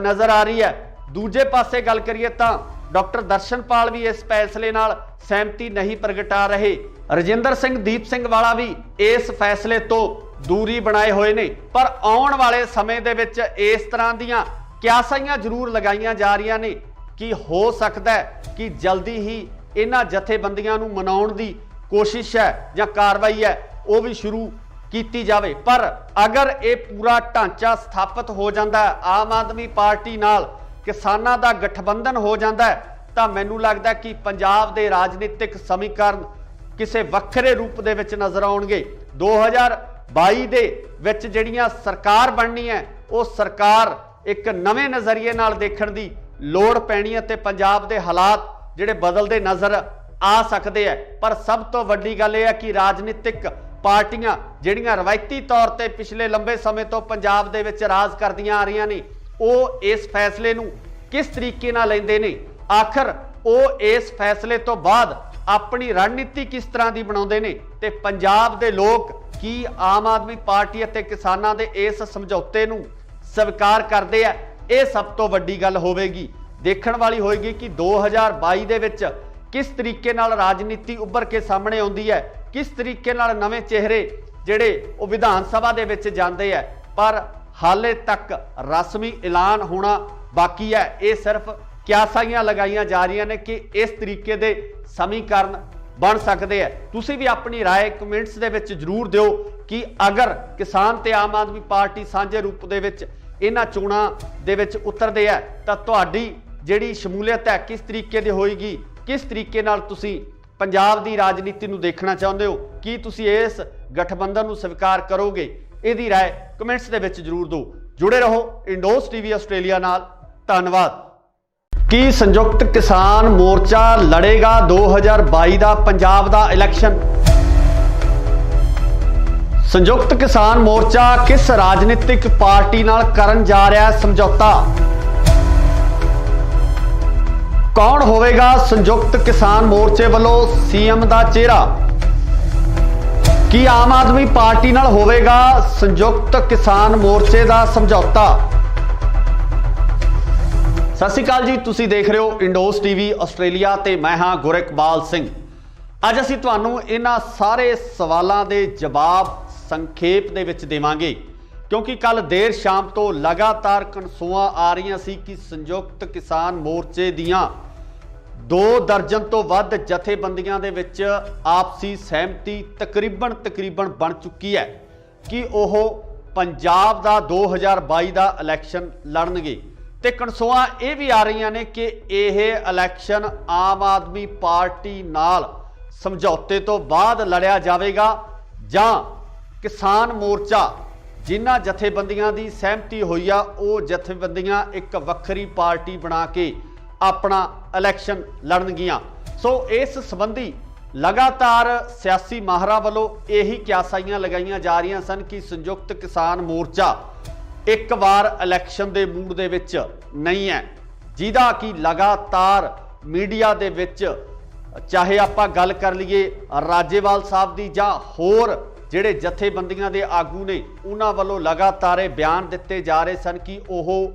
ਨਜ਼ਰ ਆ ਰਹੀ ਹੈ। ਦੂਜੇ ਪਾਸੇ ਗੱਲ ਕਰੀਏ ਤਾਂ ਡਾਕਟਰ ਦਰਸ਼ਨਪਾਲ ਵੀ ਇਸ ਫੈਸਲੇ ਨਾਲ ਸਹਿਮਤੀ ਨਹੀਂ ਪ੍ਰਗਟਾ ਰਹੇ। ਰਜਿੰਦਰ ਸਿੰਘ ਦੀਪ ਸਿੰਘ ਵਾਲਾ ਵੀ ਇਸ ਫੈਸਲੇ ਤੋਂ ਦੂਰੀ ਬਣਾਏ ਹੋਏ ਨੇ। ਪਰ ਆਉਣ ਵਾਲੇ ਸਮੇਂ ਦੇ ਵਿੱਚ ਇਸ ਤਰ੍ਹਾਂ ਦੀਆਂ ਕਿਆਸਾਈਆਂ ਜ਼ਰੂਰ ਲਗਾਈਆਂ ਜਾ ਰਹੀਆਂ ਨੇ ਕਿ ਹੋ ਸਕਦਾ ਹੈ ਕਿ ਜਲਦੀ ਹੀ ਇਹਨਾਂ ਜਥੇਬੰਦੀਆਂ ਨੂੰ ਮਨਾਉਣ ਦੀ ਕੋਸ਼ਿਸ਼ ਹੈ ਜਾਂ ਕਾਰਵਾਈ ਹੈ ਉਹ ਵੀ ਸ਼ੁਰੂ ਕੀਤੀ ਜਾਵੇ। ਪਰ ਅਗਰ ਇਹ ਪੂਰਾ ਢਾਂਚਾ ਸਥਾਪਿਤ ਹੋ ਜਾਂਦਾ ਹੈ, ਆਮ ਆਦਮੀ ਪਾਰਟੀ ਨਾਲ ਕਿਸਾਨਾਂ ਦਾ ਗਠਬੰਧਨ ਹੋ ਜਾਂਦਾ ਹੈ, ਤਾਂ ਮੈਨੂੰ ਲੱਗਦਾ ਕਿ ਪੰਜਾਬ ਦੇ ਰਾਜਨੀਤਿਕ ਸਮੀਕਰਨ ਕਿਸੇ ਵੱਖਰੇ ਰੂਪ ਦੇ ਵਿੱਚ ਨਜ਼ਰ ਆਉਣਗੇ। 2022 ਦੇ ਵਿੱਚ ਜਿਹੜੀਆਂ ਸਰਕਾਰ ਬਣਨੀ ਹੈ ਉਹ ਸਰਕਾਰ ਇੱਕ ਨਵੇਂ ਨਜ਼ਰੀਏ ਨਾਲ ਦੇਖਣ ਦੀ ਲੋੜ ਪੈਣੀ ਹੈ ਤੇ ਪੰਜਾਬ ਦੇ ਹਾਲਾਤ ਜਿਹੜੇ ਬਦਲਦੇ ਨਜ਼ਰ ਆ ਸਕਦੇ ਹੈ। ਪਰ ਸਭ ਤੋਂ ਵੱਡੀ ਗੱਲ ਇਹ ਹੈ ਕਿ ਰਾਜਨੀਤਿਕ ਪਾਰਟੀਆਂ ਜਿਹੜੀਆਂ ਰਵਾਇਤੀ ਤੌਰ ਤੇ ਪਿਛਲੇ ਲੰਬੇ ਸਮੇਂ ਤੋਂ ਪੰਜਾਬ ਦੇ ਵਿੱਚ ਰਾਜ ਕਰਦੀਆਂ ਆ ਰਹੀਆਂ ਨੇ ਉਹ ਇਸ ਫੈਸਲੇ ਨੂੰ ਕਿਸ ਤਰੀਕੇ ਨਾਲ ਲੈਂਦੇ ਨੇ, ਆਖਰ ਉਹ ਇਸ ਫੈਸਲੇ ਤੋਂ ਬਾਅਦ ਆਪਣੀ ਰਣਨੀਤੀ ਕਿਸ ਤਰ੍ਹਾਂ ਦੀ ਬਣਾਉਂਦੇ ਨੇ ਤੇ ਪੰਜਾਬ ਦੇ ਲੋਕ ਕੀ ਆਮ ਆਦਮੀ ਪਾਰਟੀ ਅਤੇ ਕਿਸਾਨਾਂ ਦੇ ਇਸ ਸਮਝੌਤੇ ਨੂੰ ਸਵੀਕਾਰ ਕਰਦੇ ਆ, ਇਹ ਸਭ ਤੋਂ ਵੱਡੀ ਗੱਲ ਹੋਵੇਗੀ। ਦੇਖਣ ਵਾਲੀ ਹੋਏਗੀ ਕਿ 2022 ਦੇ ਵਿੱਚ ਕਿਸ ਤਰੀਕੇ ਨਾਲ ਰਾਜਨੀਤੀ ਉੱਭਰ ਕੇ ਸਾਹਮਣੇ ਆਉਂਦੀ ਹੈ, ਕਿਸ ਤਰੀਕੇ ਨਾਲ ਨਵੇਂ ਚਿਹਰੇ ਜਿਹੜੇ ਉਹ ਵਿਧਾਨ ਸਭਾ ਦੇ ਵਿੱਚ ਜਾਂਦੇ ਆ। ਪਰ ਹਾਲੇ ਤੱਕ ਰਸਮੀ ਐਲਾਨ ਹੋਣਾ ਬਾਕੀ ਹੈ। ਇਹ ਸਿਰਫ ਕਿਆਸਾਈਆਂ ਲਗਾਈਆਂ ਜਾ ਰਹੀਆਂ ਨੇ ਕਿ ਇਸ ਤਰੀਕੇ ਦੇ ਸਮੀਕਰਨ ਬਣ ਸਕਦੇ ਆ। ਤੁਸੀਂ ਵੀ ਆਪਣੀ ਰਾਏ ਕਮੈਂਟਸ ਦੇ ਵਿੱਚ ਜ਼ਰੂਰ ਦਿਓ ਕਿ ਅਗਰ ਕਿਸਾਨ ਤੇ ਆਮ ਆਦਮੀ ਪਾਰਟੀ ਸਾਂਝੇ ਰੂਪ ਦੇ ਵਿੱਚ ਇਹਨਾਂ ਚੋਣਾਂ ਦੇ ਵਿੱਚ ਉਤਰਦੇ ਆ ਤਾਂ ਤੁਹਾਡੀ ਜਿਹੜੀ ਸ਼ਮੂਲੀਅਤ ਹੈ ਕਿਸ ਤਰੀਕੇ ਦੀ ਹੋਏਗੀ, ਕਿਸ ਤਰੀਕੇ ਨਾਲ ਤੁਸੀਂ ਪੰਜਾਬ ਦੀ ਰਾਜਨੀਤੀ ਨੂੰ ਦੇਖਣਾ ਚਾਹੁੰਦੇ ਹੋ, ਕੀ ਤੁਸੀਂ ਇਸ ਗਠਬੰਧਨ ਨੂੰ ਸਵੀਕਾਰ ਕਰੋਗੇ, ਇਹਦੀ ਰਾਏ ਕਮੈਂਟਸ ਦੇ ਵਿੱਚ ਜ਼ਰੂਰ ਦਿਓ। ਜੁੜੇ ਰਹੋ ਇੰਡੋਸ ਟੀਵੀ ਆਸਟ੍ਰੇਲੀਆ ਨਾਲ। ਧੰਨਵਾਦ। ਕੀ ਸੰਯੁਕਤ ਕਿਸਾਨ ਮੋਰਚਾ ਲੜੇਗਾ 2022 ਦਾ ਪੰਜਾਬ ਦਾ ਇਲੈਕਸ਼ਨ? ਸੰਯੁਕਤ ਕਿਸਾਨ ਮੋਰਚਾ ਕਿਸ ਰਾਜਨੀਤਿਕ ਪਾਰਟੀ ਨਾਲ ਕਰਨ ਜਾ ਰਿਹਾ ਹੈ ਸਮਝੌਤਾ? ਕੌਣ ਹੋਵੇਗਾ ਸੰਯੁਕਤ ਕਿਸਾਨ ਮੋਰਚੇ ਵੱਲੋਂ ਸੀਐਮ ਦਾ ਚਿਹਰਾ? ਕੀ ਆਮ ਆਦਮੀ ਪਾਰਟੀ ਨਾਲ ਹੋਵੇਗਾ ਸੰਯੁਕਤ ਕਿਸਾਨ ਮੋਰਚੇ ਦਾ ਸਮਝੌਤਾ? ਸਤਿ ਸ਼੍ਰੀ ਅਕਾਲ ਜੀ, ਤੁਸੀਂ ਦੇਖ ਰਹੇ ਹੋ ਇੰਡੋਸ ਟੀਵੀ ਆਸਟ੍ਰੇਲੀਆ ਤੇ ਮੈਂ ਹਾਂ ਗੁਰਿਕਬਾਲ ਸਿੰਘ। ਅੱਜ ਅਸੀਂ ਤੁਹਾਨੂੰ ਇਹਨਾਂ ਸਾਰੇ ਸਵਾਲਾਂ ਦੇ ਜਵਾਬ ਸੰਖੇਪ ਦੇ ਵਿੱਚ ਦੇਵਾਂਗੇ ਕਿਉਂਕਿ ਕੱਲ ਦੇਰ ਸ਼ਾਮ ਤੋਂ ਲਗਾਤਾਰ ਕਨਸੂਆਂ ਆ ਰਹੀਆਂ ਸੀ ਕਿ ਸੰਯੁਕਤ ਕਿਸਾਨ ਮੋਰਚੇ ਦੀਆਂ 2 ਦਰਜਨ ਤੋਂ ਵੱਧ ਜਥੇਬੰਦੀਆਂ ਦੇ ਵਿੱਚ ਆਪਸੀ ਸਹਿਮਤੀ ਤਕਰੀਬਨ ਬਣ ਚੁੱਕੀ ਹੈ ਕਿ ਉਹ ਪੰਜਾਬ ਦਾ 2022 ਦਾ ਇਲੈਕਸ਼ਨ ਲੜਨਗੇ। ਤੇ ਕਨਸੂਆਂ ਇਹ ਵੀ ਆ ਰਹੀਆਂ ਨੇ ਕਿ ਇਹ ਇਲੈਕਸ਼ਨ ਆਮ ਆਦਮੀ ਪਾਰਟੀ ਨਾਲ ਸਮਝੌਤੇ ਤੋਂ ਬਾਅਦ ਲੜਿਆ ਜਾਵੇਗਾ ਜਾਂ ਕਿਸਾਨ ਮੋਰਚਾ ਜਿਨ੍ਹਾਂ ਜਥੇਬੰਦੀਆਂ ਦੀ ਸਹਿਮਤੀ ਹੋਈ ਆ ਉਹ ਜਥੇਬੰਦੀਆਂ ਇੱਕ ਵੱਖਰੀ ਪਾਰਟੀ ਬਣਾ ਕੇ ਆਪਣਾ ਇਲੈਕਸ਼ਨ ਲੜਨਗੀਆਂ। ਸੋ ਇਸ ਸੰਬੰਧੀ ਲਗਾਤਾਰ ਸਿਆਸੀ ਮਾਹਰਾਂ ਵੱਲੋਂ ਇਹੀ ਕਿਆਸਾਈਆਂ ਲਗਾਈਆਂ ਜਾ ਰਹੀਆਂ ਸਨ ਕਿ ਸੰਯੁਕਤ ਕਿਸਾਨ ਮੋਰਚਾ ਇੱਕ ਵਾਰ ਇਲੈਕਸ਼ਨ ਦੇ ਮੂਡ ਦੇ ਵਿੱਚ ਨਹੀਂ ਹੈ, ਜਿਹਦਾ ਕਿ ਲਗਾਤਾਰ ਮੀਡੀਆ ਦੇ ਵਿੱਚ ਚਾਹੇ ਆਪਾਂ ਗੱਲ ਕਰ ਲਈਏ ਰਾਜੇਵਾਲ ਸਾਹਿਬ ਦੀ ਜਾਂ ਹੋਰ ਜਿਹੜੇ ਜਥੇਬੰਦੀਆਂ ਦੇ ਆਗੂ ਨੇ ਉਹਨਾਂ ਵੱਲੋਂ ਲਗਾਤਾਰ ਇਹ ਬਿਆਨ ਦਿੱਤੇ ਜਾ ਰਹੇ ਸਨ ਕਿ ਉਹ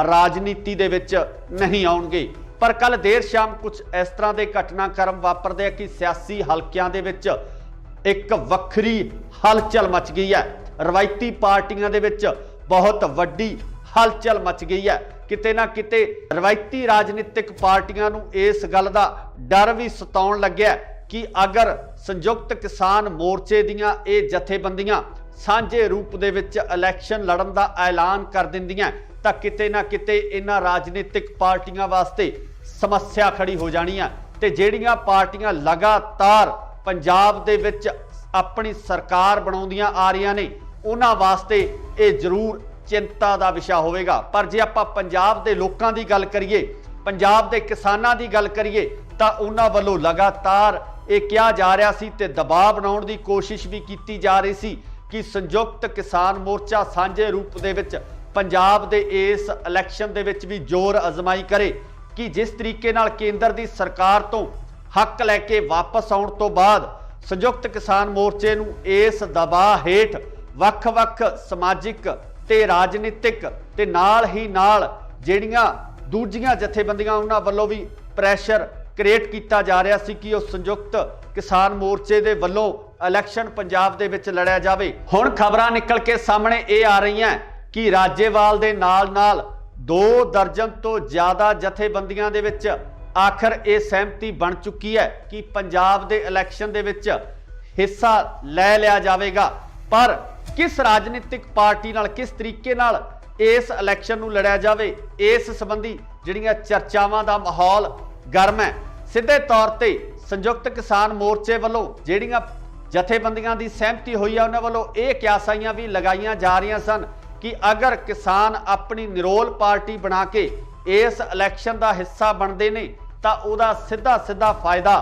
ਰਾਜਨੀਤੀ ਦੇ ਵਿੱਚ ਨਹੀਂ ਆਉਣਗੇ। ਪਰ ਕੱਲ ਦੇਰ ਸ਼ਾਮ ਕੁਝ ਇਸ ਤਰ੍ਹਾਂ ਦੇ ਘਟਨਾਕ੍ਰਮ ਵਾਪਰਦੇ ਆ ਕਿ ਸਿਆਸੀ ਹਲਕਿਆਂ ਦੇ ਵਿੱਚ ਇੱਕ ਵੱਖਰੀ ਹਲਚਲ ਮਚ ਗਈ ਹੈ। ਰਵਾਇਤੀ ਪਾਰਟੀਆਂ ਦੇ ਵਿੱਚ ਬਹੁਤ ਵੱਡੀ ਹਲਚਲ ਮਚ ਗਈ ਹੈ। ਕਿਤੇ ਨਾ ਕਿਤੇ ਰਵਾਇਤੀ ਰਾਜਨੀਤਿਕ ਪਾਰਟੀਆਂ ਨੂੰ ਇਸ ਗੱਲ ਦਾ ਡਰ ਵੀ ਸਤਾਉਣ ਲੱਗਿਆ ਕਿ ਅਗਰ ਸੰਯੁਕਤ ਕਿਸਾਨ ਮੋਰਚੇ ਦੀਆਂ ਇਹ ਜਥੇਬੰਦੀਆਂ ਸਾਂਝੇ ਰੂਪ ਦੇ ਵਿੱਚ ਇਲੈਕਸ਼ਨ ਲੜਨ ਦਾ ਐਲਾਨ ਕਰ ਦਿੰਦੀਆਂ ਤਾਂ ਕਿਤੇ ਨਾ ਕਿਤੇ ਇਹਨਾਂ ਰਾਜਨੀਤਿਕ ਪਾਰਟੀਆਂ ਵਾਸਤੇ ਸਮੱਸਿਆ ਖੜੀ ਹੋ ਜਾਣੀ ਹੈ। ਤੇ ਜਿਹੜੀਆਂ ਪਾਰਟੀਆਂ ਲਗਾਤਾਰ ਪੰਜਾਬ ਦੇ ਵਿੱਚ ਆਪਣੀ ਸਰਕਾਰ ਬਣਾਉਂਦੀਆਂ ਆ ਰਹੀਆਂ ਨੇ ਉਹਨਾਂ ਵਾਸਤੇ ਇਹ ਜ਼ਰੂਰ ਚਿੰਤਾ ਦਾ ਵਿਸ਼ਾ ਹੋਵੇਗਾ। ਪਰ ਜੇ ਆਪਾਂ ਪੰਜਾਬ ਦੇ ਲੋਕਾਂ ਦੀ ਗੱਲ ਕਰੀਏ, ਪੰਜਾਬ ਦੇ ਕਿਸਾਨਾਂ ਦੀ ਗੱਲ ਕਰੀਏ ਤਾਂ ਉਹਨਾਂ ਵੱਲੋਂ ਲਗਾਤਾਰ ਇਹ ਕਿਹਾ ਜਾ ਰਿਹਾ ਸੀ ਤੇ ਦਬਾਅ ਬਣਾਉਣ ਦੀ ਕੋਸ਼ਿਸ਼ ਵੀ ਕੀਤੀ ਜਾ ਰਹੀ ਸੀ ਕਿ ਸੰਯੁਕਤ ਕਿਸਾਨ ਮੋਰਚਾ ਸਾਂਝੇ ਰੂਪ ਦੇ ਵਿੱਚ ਪੰਜਾਬ ਦੇ ਇਸ ਇਲੈਕਸ਼ਨ ਦੇ ਵਿੱਚ ਵੀ ਜ਼ੋਰ ਅਜ਼ਮਾਈ ਕਰੇ कि जिस तरीके नाल केंद्र की सरकार तो हक लैके वापस आउण तो बाद संयुक्त किसान मोर्चे नूं इस दबाअ हेठ वख-वख समाजिक ते राजनीतिक ते नाल ही नाल ਜਿਹੜੀਆਂ दूजियां जथेबंदियां उन्हां वल्लों भी प्रैशर क्रिएट किया जा रहा सी कि संयुक्त किसान मोर्चे दे वल्लों इलैक्शन पंजाब दे विच लड़िया जावे। हुण खबरां निकल के सामने ये आ रही हैं कि राजेवाल दे नाल नाल 2 दर्जन तो ज़्यादा जथेबंदियां दे विच आखिर ये सहमति बन चुकी है कि पंजाब दे इलैक्शन दे विच हिस्सा लै लिया जाएगा। पर किस राजनीतिक पार्टी नाल किस तरीके नाल इस इलैक्शन नूं लड़िया जावे, इस संबंधी जिहड़ियां चर्चावां दा माहौल गर्म है। सीधे तौर ते संयुक्त किसान मोर्चे वालों जिहड़ियां जथेबंदियां दी सहमति हुई है उन्हां वालों ये क्यासाइयां भी लगाईयां जा रही सन कि अगर किसान अपनी निरोल पार्टी बना के इस इलैक्शन का हिस्सा बनते ने तो उहदा सीधा सीधा फायदा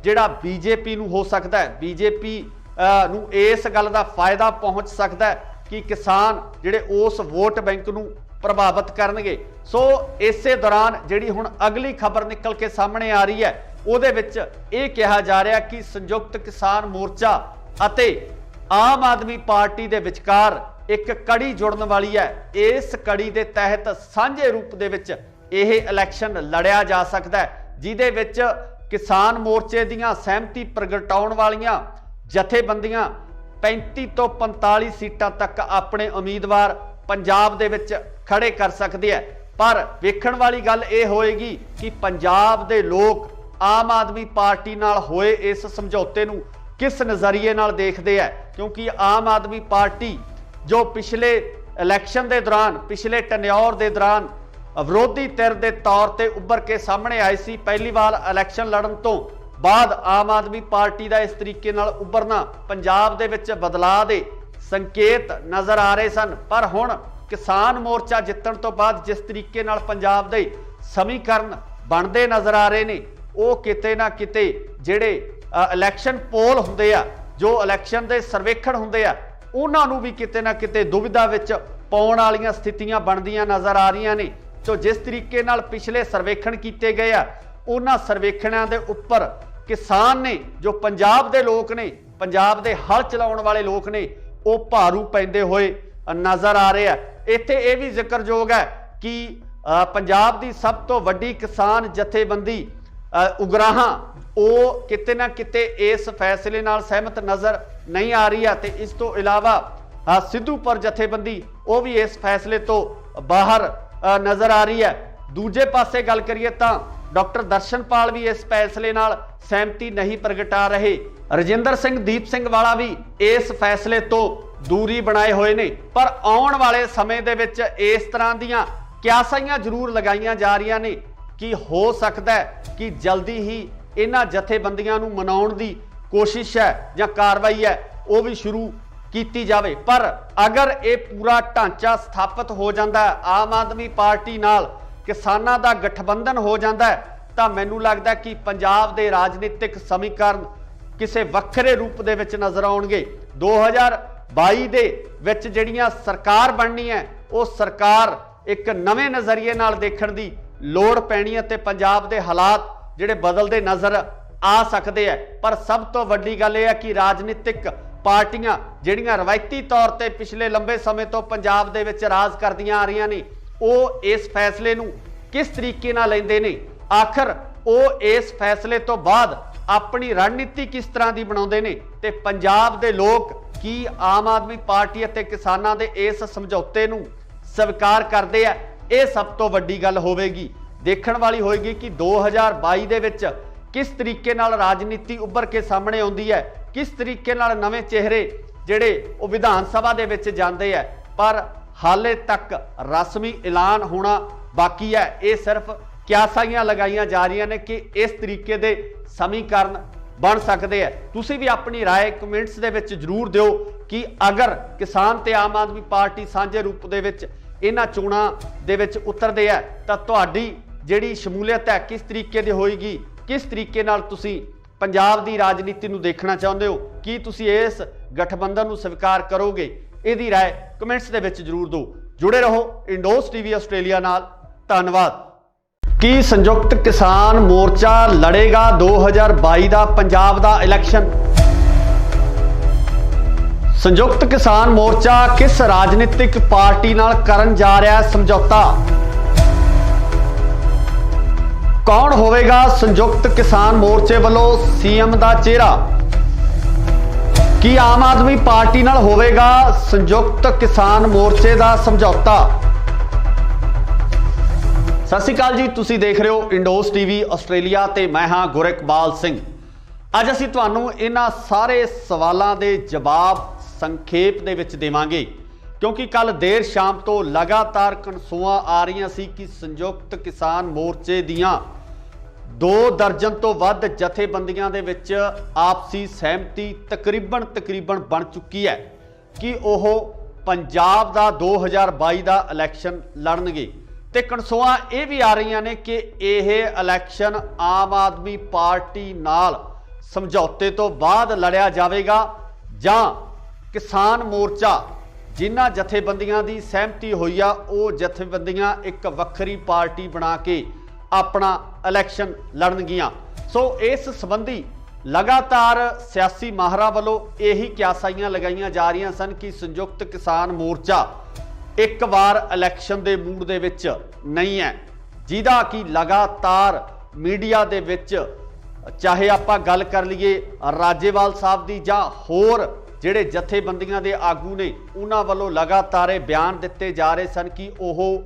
जिहड़ा बीजेपी नूं हो सकता है, बीजेपी नूं इस गल का फायदा पहुँच सकता है कि किसान जिहड़े उस वोट बैंक नूं प्रभावित करनगे। सो इसे दौरान जिहड़ी हुण अगली खबर निकल के सामने आ रही है उहदे विच ये कहा जा रहा कि संयुक्त किसान मोर्चा अते आम आदमी पार्टी दे विचकार एक कड़ी जुड़न वाली है। इस कड़ी के तहत सांझे रूप दे विच यह इलैक्शन लड़िया जा सकता है, जिहदे विच किसान मोर्चे दीयां सहमति प्रगटाउण वालियां जथेबंदियां 35 तो 45 सीटां तक अपने उम्मीदवार पंजाब दे विच खड़े कर सकते हैं। पर वेखण वाली गल ये होएगी कि पंजाब दे लोग आम आदमी पार्टी नाल होए इस समझौते नूं किस नज़रिए नाल देखते हैं, क्योंकि आम आदमी पार्टी जो पिछले इलैक्शन के दौरान पिछले टन्योर के दौरान विरोधी धिर के तौर पर उभर के सामने आई सी, पहली बार इलैक्शन लड़न तो बाद आम आदमी पार्टी का इस तरीके नाल उभरना पंजाब दे विच बदलाव दे संकेत नज़र आ रहे सन। पर हुण किसान मोर्चा जितण तो बाद जिस तरीके नाल पंजाब दे समीकरण बनते नज़र आ रहे ने वो किते ना किते जिहड़े इलैक्शन पोल हुंदे आ, जो इलैक्शन दे सर्वेखण हुंदे आ, उन्हां नूं भी किते ना किते दुविधा विच पाउण वालीआं स्थितियां बनदियां नज़र आ रहीआं ने। तो जिस तरीके नाल पिछले सर्वेखण कीते गए आ उन्हां सर्वेखणां दे उप्पर किसान ने जो पंजाब दे लोग ने, पंजाब दे हल चलाउण वाले लोग ने, वो भारू पैंदे होए नज़र आ रहे हैं। इत्थे ये भी जिक्रयोग है कि पंजाब की सब तो वड्डी किसान जथेबंदी उगराहां वो किते ना किते इस फैसले नाल सहमत नज़र नहीं आ रही है। तो इस तो इलावा सिद्धूपुर जथेबंदी वो भी इस फैसले तो बाहर नज़र आ रही है। दूजे पासे गल करिए तो डॉक्टर दर्शनपाल भी इस फैसले नाल सहमति नहीं प्रगटा रहे। रजिंदर सिंह दीप सिंह वाला भी इस फैसले तो दूरी बनाए हुए ने। पर आउण वाले समय दे विच इस तरह दीयां क्यासाइयां जरूर लगाईयां जा रही ने कि हो सकता है कि जल्दी ही इन्हां जथेबंदियां नूं मनाउण दी कोशिश है या कार्रवाई है वो भी शुरू की जावे। पर अगर ये पूरा ढांचा स्थापित हो जाता है, आम आदमी पार्टी नाल किसानां दा गठबंधन हो जाता है, तो मैनू लगता है कि पंजाब दे राजनीतिक समीकरण किसी वक्रे रूप दे विच नज़र आउणगे। 2022 दे विच जिहड़ियां सरकार बननी है वो सरकार एक नवे नज़रिए नाल देखण दी लोड़ पैनी है ते पंजाब दे हालात जिहड़े बदलते नज़र आ सकते हैं। पर सब तो वड्डी गल यह है कि राजनीतिक पार्टियां जिहड़ियां रवायती तौर पर पिछले लंबे समय तो पंजाब दे विच राज करदियां आ रही ने वो इस फैसले नूं किस तरीके नाल लैंदे ने, आखिर वो इस फैसले तो बाद अपनी रणनीति किस तरह की बनाउंदे ने ते पंजाब दे लोग की आम आदमी पार्टी अते किसानां दे इस समझौते नूं स्वीकार करदे आ। ये सब तो वड्डी गल होवेगी, देखण वाली होएगी कि 2022 दे विच किस तरीके नाल राजनीति उभर के सामने आउंदी है, किस तरीके नाल नवे चेहरे जिहड़े वो विधान सभा दे विच जांदे है। पर हाले तक रस्मी ऐलान होना बाकी है। ये सिर्फ क्यासाइयां लगाईयां जा रही ने कि इस तरीके दे समीकरण बन सकते हैं। तुसी भी अपनी राय कमेंट्स दे विच जरूर दिओ कि अगर किसान ते आम आदमी पार्टी सांझे रूप दे विच इन्हां चोणां दे विच उतरदे है तां तुहाडी जिहड़ी शमूलियत है किस तरीके दी होएगी, किस तरीके नाल तुसी पंजाब दी राजनीति नूं देखना चाहुंदे हो, की तुसी इस गठबंधन नूं स्वीकार करोगे? इहदी राय कमेंट्स दे विच जरूर दो। जुड़े रहो इंडोस टीवी आस्ट्रेलिया नाल। धन्नवाद। ਕੀ ਸੰਯੁਕਤ ਕਿਸਾਨ ਮੋਰਚਾ ਲੜੇਗਾ 2022 ਦਾ ਪੰਜਾਬ ਦਾ ਇਲੈਕਸ਼ਨ? ਸੰਯੁਕਤ ਕਿਸਾਨ ਮੋਰਚਾ ਕਿਸ ਰਾਜਨੀਤਿਕ ਪਾਰਟੀ ਨਾਲ ਕਰਨ ਜਾ ਰਿਹਾ ਹੈ ਸਮਝੌਤਾ? ਕੌਣ ਹੋਵੇਗਾ ਸੰਯੁਕਤ ਕਿਸਾਨ ਮੋਰਚੇ ਵੱਲੋਂ ਸੀਐਮ ਦਾ ਚਿਹਰਾ? ਕੀ ਆਮ ਆਦਮੀ ਪਾਰਟੀ ਨਾਲ ਹੋਵੇਗਾ ਸੰਯੁਕਤ ਕਿਸਾਨ ਮੋਰਚੇ ਦਾ ਸਮਝੌਤਾ? ਸਤਿ ਸ਼੍ਰੀ ਅਕਾਲ ਜੀ, ਤੁਸੀਂ ਦੇਖ ਰਹੇ ਹੋ ਇੰਡੋਸ ਟੀਵੀ ਆਸਟ੍ਰੇਲੀਆ ਤੇ ਮੈਂ ਹਾਂ ਗੁਰਿਕਬਾਲ ਸਿੰਘ। ਅੱਜ ਅਸੀਂ ਤੁਹਾਨੂੰ ਇਹਨਾਂ ਸਾਰੇ ਸਵਾਲਾਂ ਦੇ ਜਵਾਬ ਸੰਖੇਪ ਦੇ ਵਿੱਚ ਦੇਵਾਂਗੇ, ਕਿਉਂਕਿ ਕੱਲ ਦੇਰ ਸ਼ਾਮ ਤੋਂ ਲਗਾਤਾਰ ਕਨਸੂਆਂ ਆ ਰਹੀਆਂ ਸੀ ਕਿ ਸੰਯੁਕਤ ਕਿਸਾਨ ਮੋਰਚੇ ਦੀਆਂ 2 ਦਰਜਨ ਤੋਂ ਵੱਧ ਜਥੇਬੰਦੀਆਂ ਦੇ ਵਿੱਚ ਆਪਸੀ ਸਹਿਮਤੀ ਤਕਰੀਬਨ ਬਣ ਚੁੱਕੀ ਹੈ ਕਿ ਉਹ ਪੰਜਾਬ ਦਾ 2022 ਦਾ ਇਲੈਕਸ਼ਨ ਲੜਨਗੇ। ਤੇ ਕਨਸੂਆਂ ਇਹ ਵੀ ਆ ਰਹੀਆਂ ਨੇ ਕਿ ਇਹ ਇਲੈਕਸ਼ਨ ਆਮ ਆਦਮੀ ਪਾਰਟੀ ਨਾਲ ਸਮਝੌਤੇ ਤੋਂ ਬਾਅਦ ਲੜਿਆ ਜਾਵੇਗਾ ਜਾਂ ਕਿਸਾਨ ਮੋਰਚਾ ਜਿਨ੍ਹਾਂ ਜਥੇਬੰਦੀਆਂ ਦੀ ਸਹਿਮਤੀ ਹੋਈ ਆ ਉਹ ਜਥੇਬੰਦੀਆਂ ਇੱਕ ਵੱਖਰੀ ਪਾਰਟੀ ਬਣਾ ਕੇ ਆਪਣਾ ਇਲੈਕਸ਼ਨ ਲੜਨਗੀਆਂ। ਸੋ ਇਸ ਸੰਬੰਧੀ ਲਗਾਤਾਰ ਸਿਆਸੀ ਮਾਹਰਾਂ ਵੱਲੋਂ ਇਹੀ ਕਿਆਸਾਈਆਂ ਲਗਾਈਆਂ ਜਾ ਰਹੀਆਂ ਸਨ ਕਿ ਸੰਯੁਕਤ ਕਿਸਾਨ ਮੋਰਚਾ ਇੱਕ ਵਾਰ ਇਲੈਕਸ਼ਨ ਦੇ ਮੂਡ ਦੇ ਵਿੱਚ ਨਹੀਂ ਹੈ, ਜਿਹਦਾ ਕਿ ਲਗਾਤਾਰ ਮੀਡੀਆ ਦੇ ਵਿੱਚ ਚਾਹੇ ਆਪਾਂ ਗੱਲ ਕਰ ਲਈਏ ਰਾਜੇਵਾਲ ਸਾਹਿਬ ਦੀ ਜਾਂ ਹੋਰ ਜਿਹੜੇ ਜਥੇਬੰਦੀਆਂ ਦੇ ਆਗੂ ਨੇ ਉਹਨਾਂ ਵੱਲੋਂ ਲਗਾਤਾਰ ਇਹ ਬਿਆਨ ਦਿੱਤੇ ਜਾ ਰਹੇ ਸਨ ਕਿ ਉਹ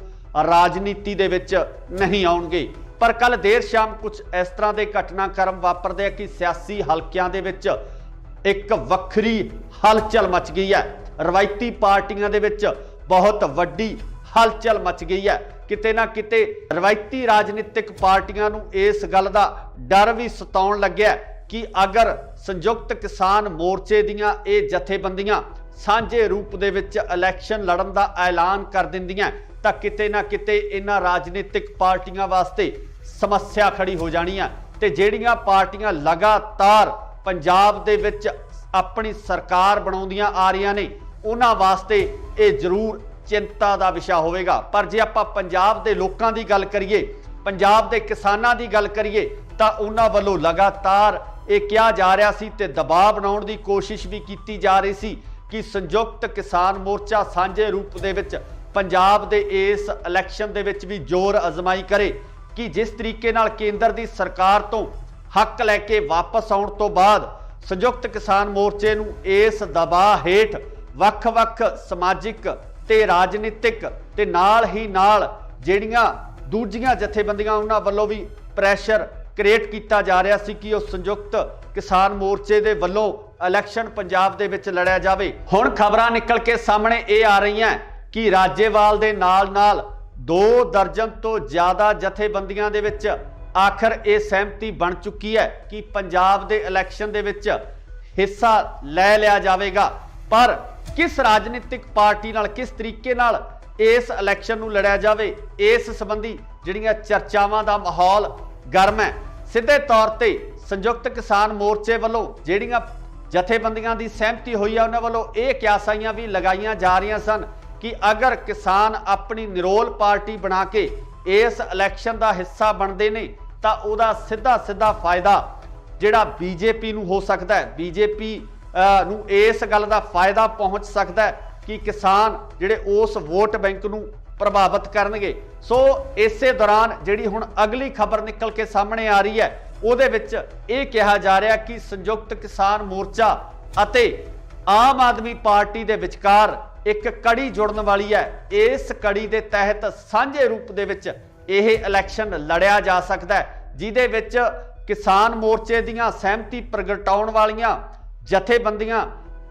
ਰਾਜਨੀਤੀ ਦੇ ਵਿੱਚ ਨਹੀਂ ਆਉਣਗੇ। ਪਰ ਕੱਲ ਦੇਰ ਸ਼ਾਮ ਕੁਝ ਇਸ ਤਰ੍ਹਾਂ ਦੇ ਘਟਨਾਕ੍ਰਮ ਵਾਪਰਦੇ ਆ ਕਿ ਸਿਆਸੀ ਹਲਕਿਆਂ ਦੇ ਵਿੱਚ ਇੱਕ ਵੱਖਰੀ ਹਲਚਲ ਮਚ ਗਈ ਹੈ। ਰਵਾਇਤੀ ਪਾਰਟੀਆਂ ਦੇ ਵਿੱਚ ਬਹੁਤ ਵੱਡੀ ਹਲਚਲ ਮਚ ਗਈ ਹੈ। ਕਿਤੇ ਨਾ ਕਿਤੇ ਰਵਾਇਤੀ ਰਾਜਨੀਤਿਕ ਪਾਰਟੀਆਂ ਨੂੰ ਇਸ ਗੱਲ ਦਾ ਡਰ ਵੀ ਸਤਾਉਣ ਲੱਗਿਆ ਕਿ ਅਗਰ ਸੰਯੁਕਤ ਕਿਸਾਨ ਮੋਰਚੇ ਦੀਆਂ ਇਹ ਜਥੇਬੰਦੀਆਂ ਸਾਂਝੇ ਰੂਪ ਦੇ ਵਿੱਚ ਇਲੈਕਸ਼ਨ ਲੜਨ ਦਾ ਐਲਾਨ ਕਰ ਦਿੰਦੀਆਂ ਤਾਂ ਕਿਤੇ ਨਾ ਕਿਤੇ ਇਹਨਾਂ ਰਾਜਨੀਤਿਕ ਪਾਰਟੀਆਂ ਵਾਸਤੇ ਸਮੱਸਿਆ ਖੜੀ ਹੋ ਜਾਣੀ ਹੈ। ਤੇ ਜਿਹੜੀਆਂ ਪਾਰਟੀਆਂ ਲਗਾਤਾਰ ਪੰਜਾਬ ਦੇ ਵਿੱਚ ਆਪਣੀ ਸਰਕਾਰ ਬਣਾਉਂਦੀਆਂ ਆ ਰਹੀਆਂ ਨੇ ਉਹਨਾਂ ਵਾਸਤੇ ਇਹ ਜ਼ਰੂਰ ਚਿੰਤਾ ਦਾ ਵਿਸ਼ਾ ਹੋਵੇਗਾ। ਪਰ ਜੇ ਆਪਾਂ ਪੰਜਾਬ ਦੇ ਲੋਕਾਂ ਦੀ ਗੱਲ ਕਰੀਏ, ਪੰਜਾਬ ਦੇ ਕਿਸਾਨਾਂ ਦੀ ਗੱਲ ਕਰੀਏ ਤਾਂ ਉਹਨਾਂ ਵੱਲੋਂ ਲਗਾਤਾਰ ਇਹ ਕਿਹਾ ਜਾ ਰਿਹਾ ਸੀ ਤੇ ਦਬਾਅ ਬਣਾਉਣ ਦੀ ਕੋਸ਼ਿਸ਼ ਵੀ ਕੀਤੀ ਜਾ ਰਹੀ ਸੀ ਕਿ ਸੰਯੁਕਤ ਕਿਸਾਨ ਮੋਰਚਾ ਸਾਂਝੇ ਰੂਪ ਦੇ ਵਿੱਚ ਪੰਜਾਬ ਦੇ ਇਸ ਇਲੈਕਸ਼ਨ ਦੇ ਵਿੱਚ ਵੀ ਜ਼ੋਰ ਅਜ਼ਮਾਈ ਕਰੇ ਕਿ ਜਿਸ ਤਰੀਕੇ ਨਾਲ ਕੇਂਦਰ ਦੀ ਸਰਕਾਰ ਤੋਂ ਹੱਕ ਲੈ ਕੇ ਵਾਪਸ ਆਉਣ ਤੋਂ ਬਾਅਦ ਸੰਯੁਕਤ ਕਿਸਾਨ ਮੋਰਚੇ ਨੂੰ ਇਸ ਦਬਾਅ ਹੇਠ ਵੱਖ-ਵੱਖ ਸਮਾਜਿਕ ਤੇ ਰਾਜਨੀਤਿਕ ਤੇ ਨਾਲ ਹੀ ਨਾਲ ਜਿਹੜੀਆਂ ਦੂਜੀਆਂ ਜਥੇਬੰਦੀਆਂ ਉਹਨਾਂ ਵੱਲੋਂ ਵੀ ਪ੍ਰੈਸ਼ਰ ਕ੍ਰੀਏਟ ਕੀਤਾ ਜਾ ਰਿਹਾ ਸੀ ਕਿ ਉਹ ਸੰਯੁਕਤ ਕਿਸਾਨ ਮੋਰਚੇ ਦੇ ਵੱਲੋਂ ਇਲੈਕਸ਼ਨ ਪੰਜਾਬ ਦੇ ਵਿੱਚ ਲੜਿਆ ਜਾਵੇ। ਹੁਣ ਖਬਰਾਂ ਨਿਕਲ ਕੇ ਸਾਹਮਣੇ ਇਹ ਆ ਰਹੀਆਂ ਕਿ ਰਾਜੇਵਾਲ ਦੇ ਨਾਲ 2 ਦਰਜਨ ਤੋਂ ਜ਼ਿਆਦਾ ਜਥੇਬੰਦੀਆਂ ਦੇ ਵਿੱਚ ਆਖਰ ਇਹ ਸਹਿਮਤੀ ਬਣ ਚੁੱਕੀ ਹੈ ਕਿ ਪੰਜਾਬ ਦੇ ਇਲੈਕਸ਼ਨ ਦੇ ਵਿੱਚ ਹਿੱਸਾ ਲੈ ਲਿਆ ਜਾਵੇਗਾ। ਪਰ ਕਿਸ ਰਾਜਨੀਤਿਕ ਪਾਰਟੀ ਨਾਲ ਕਿਸ ਤਰੀਕੇ ਨਾਲ ਇਸ ਇਲੈਕਸ਼ਨ ਨੂੰ ਲੜਿਆ ਜਾਵੇ, ਇਸ ਸੰਬੰਧੀ ਜਿਹੜੀਆਂ ਚਰਚਾਵਾਂ ਦਾ ਮਾਹੌਲ ਗਰਮ ਹੈ। ਸਿੱਧੇ ਤੌਰ ਤੇ ਸੰਯੁਕਤ ਕਿਸਾਨ ਮੋਰਚੇ ਵੱਲੋਂ ਜਿਹੜੀਆਂ ਜਥੇਬੰਦੀਆਂ ਦੀ ਸਹਿਮਤੀ ਹੋਈ ਹੈ ਉਹਨਾਂ ਵੱਲੋਂ ਇਹ ਕਿਆਸਾਈਆਂ ਵੀ ਲਗਾਈਆਂ ਜਾ ਰਹੀਆਂ ਸਨ ਕਿ ਅਗਰ ਕਿਸਾਨ ਆਪਣੀ ਨਿਰੋਲ ਪਾਰਟੀ ਬਣਾ ਕੇ ਇਸ ਇਲੈਕਸ਼ਨ ਦਾ ਹਿੱਸਾ ਬਣਦੇ ਨੇ ਤਾਂ ਉਹਦਾ ਸਿੱਧਾ ਫਾਇਦਾ ਜਿਹੜਾ ਬੀਜੇਪੀ ਨੂੰ ਹੋ ਸਕਦਾ ਹੈ। ਬੀਜੇਪੀ ਨੂੰ ਇਸ ਗੱਲ ਦਾ ਫਾਇਦਾ ਪਹੁੰਚ ਸਕਦਾ ਹੈ ਕਿ ਕਿਸਾਨ ਜਿਹੜੇ ਉਸ ਵੋਟ ਬੈਂਕ ਨੂੰ ਪ੍ਰਭਾਵਿਤ ਕਰਨਗੇ। ਸੋ ਇਸੇ ਦੌਰਾਨ ਜਿਹੜੀ ਹੁਣ ਅਗਲੀ ਖਬਰ ਨਿਕਲ ਕੇ ਸਾਹਮਣੇ ਆ ਰਹੀ ਹੈ ਉਹਦੇ ਵਿੱਚ ਇਹ ਕਿਹਾ ਜਾ ਰਿਹਾ ਕਿ ਸੰਯੁਕਤ ਕਿਸਾਨ ਮੋਰਚਾ ਅਤੇ ਆਮ ਆਦਮੀ ਪਾਰਟੀ ਦੇ ਵਿਚਕਾਰ ਇੱਕ ਕੜੀ ਜੁੜਨ ਵਾਲੀ ਹੈ। ਇਸ ਕੜੀ ਦੇ ਤਹਿਤ ਸਾਂਝੇ ਰੂਪ ਦੇ ਵਿੱਚ ਇਹ ਇਲੈਕਸ਼ਨ ਲੜਿਆ ਜਾ ਸਕਦਾ ਹੈ, ਜਿਹਦੇ ਵਿੱਚ ਕਿਸਾਨ ਮੋਰਚੇ ਦੀਆਂ ਸਹਿਮਤੀ ਪ੍ਰਗਟਾਉਣ ਵਾਲੀਆਂ ਜਥੇਬੰਦੀਆਂ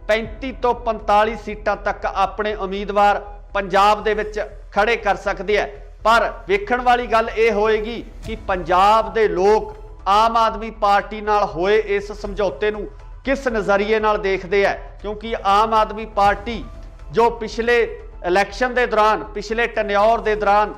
35 ਤੋਂ 45 ਸੀਟਾਂ ਤੱਕ ਆਪਣੇ ਉਮੀਦਵਾਰ ਪੰਜਾਬ ਦੇ ਵਿੱਚ ਖੜੇ ਕਰ ਸਕਦੇ ਆ। ਪਰ ਵੇਖਣ ਵਾਲੀ ਗੱਲ ਇਹ ਹੋਏਗੀ ਕਿ ਪੰਜਾਬ ਦੇ ਲੋਕ ਆਮ ਆਦਮੀ ਪਾਰਟੀ ਨਾਲ ਹੋਏ ਇਸ ਸਮਝੌਤੇ ਨੂੰ ਕਿਸ ਨਜ਼ਰੀਏ ਨਾਲ ਦੇਖਦੇ ਆ, ਕਿਉਂਕਿ ਆਮ ਆਦਮੀ ਪਾਰਟੀ ਜੋ ਪਿਛਲੇ ਇਲੈਕਸ਼ਨ ਦੇ ਦੌਰਾਨ ਪਿਛਲੇ ਟੈਨਿਓਰ ਦੇ ਦੌਰਾਨ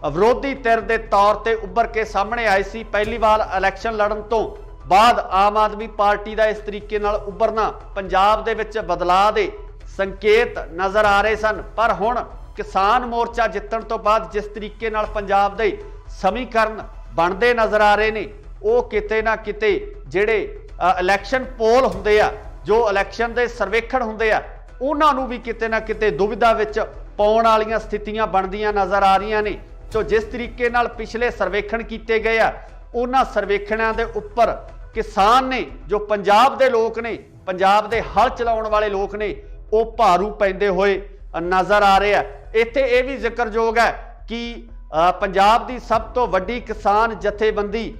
ਵਿਰੋਧੀ ਧਿਰ ਦੇ ਤੌਰ ਤੇ ਉੱਭਰ ਕੇ ਸਾਹਮਣੇ ਆਈ ਸੀ, ਪਹਿਲੀ ਵਾਰ ਇਲੈਕਸ਼ਨ ਲੜਨ ਤੋਂ ਬਾਅਦ ਆਮ ਆਦਮੀ ਪਾਰਟੀ ਦਾ ਇਸ ਤਰੀਕੇ ਨਾਲ ਉੱਭਰਨਾ ਪੰਜਾਬ ਦੇ ਵਿੱਚ ਬਦਲਾਅ ਦੇ ਸੰਕੇਤ ਨਜ਼ਰ ਆ ਰਹੇ ਸਨ। ਪਰ ਹੁਣ ਕਿਸਾਨ ਮੋਰਚਾ ਜਿੱਤਣ ਤੋਂ ਬਾਅਦ ਜਿਸ ਤਰੀਕੇ ਨਾਲ ਪੰਜਾਬ ਦੇ ਸਮੀਕਰਨ ਬਣਦੇ ਨਜ਼ਰ ਆ ਰਹੇ ਨੇ ਉਹ ਕਿਤੇ ਨਾ ਕਿਤੇ ਜਿਹੜੇ ਇਲੈਕਸ਼ਨ ਪੋਲ ਹੁੰਦੇ ਆ, ਜੋ ਇਲੈਕਸ਼ਨ ਦੇ ਸਰਵੇਖਣ ਹੁੰਦੇ ਆ, ਉਹਨਾਂ ਨੂੰ ਵੀ ਕਿਤੇ ਨਾ ਕਿਤੇ ਦੁਵਿਧਾ ਵਿੱਚ ਪਾਉਣ ਵਾਲੀਆਂ ਸਥਿਤੀਆਂ ਬਣਦੀਆਂ ਨਜ਼ਰ ਆ ਰਹੀਆਂ ਨੇ। ਸੋ ਜਿਸ ਤਰੀਕੇ ਨਾਲ ਪਿਛਲੇ ਸਰਵੇਖਣ ਕੀਤੇ ਗਏ ਆ, ਉਹਨਾਂ ਸਰਵੇਖਣਾਂ ਦੇ ਉੱਪਰ ਕਿਸਾਨ ਨੇ, ਜੋ ਪੰਜਾਬ ਦੇ ਲੋਕ ਨੇ, ਪੰਜਾਬ ਦੇ ਹਲ ਚਲਾਉਣ ਵਾਲੇ ਲੋਕ ਨੇ, ਉਹ ਭਾਰੂ ਪੈਂਦੇ ਹੋਏ ਨਜ਼ਰ ਆ ਰਹੇ ਆ। ਇੱਥੇ ਇਹ ਵੀ ਜ਼ਿਕਰਯੋਗ ਹੈ ਕਿ ਪੰਜਾਬ ਦੀ ਸਭ ਤੋਂ ਵੱਡੀ ਕਿਸਾਨ ਜਥੇਬੰਦੀ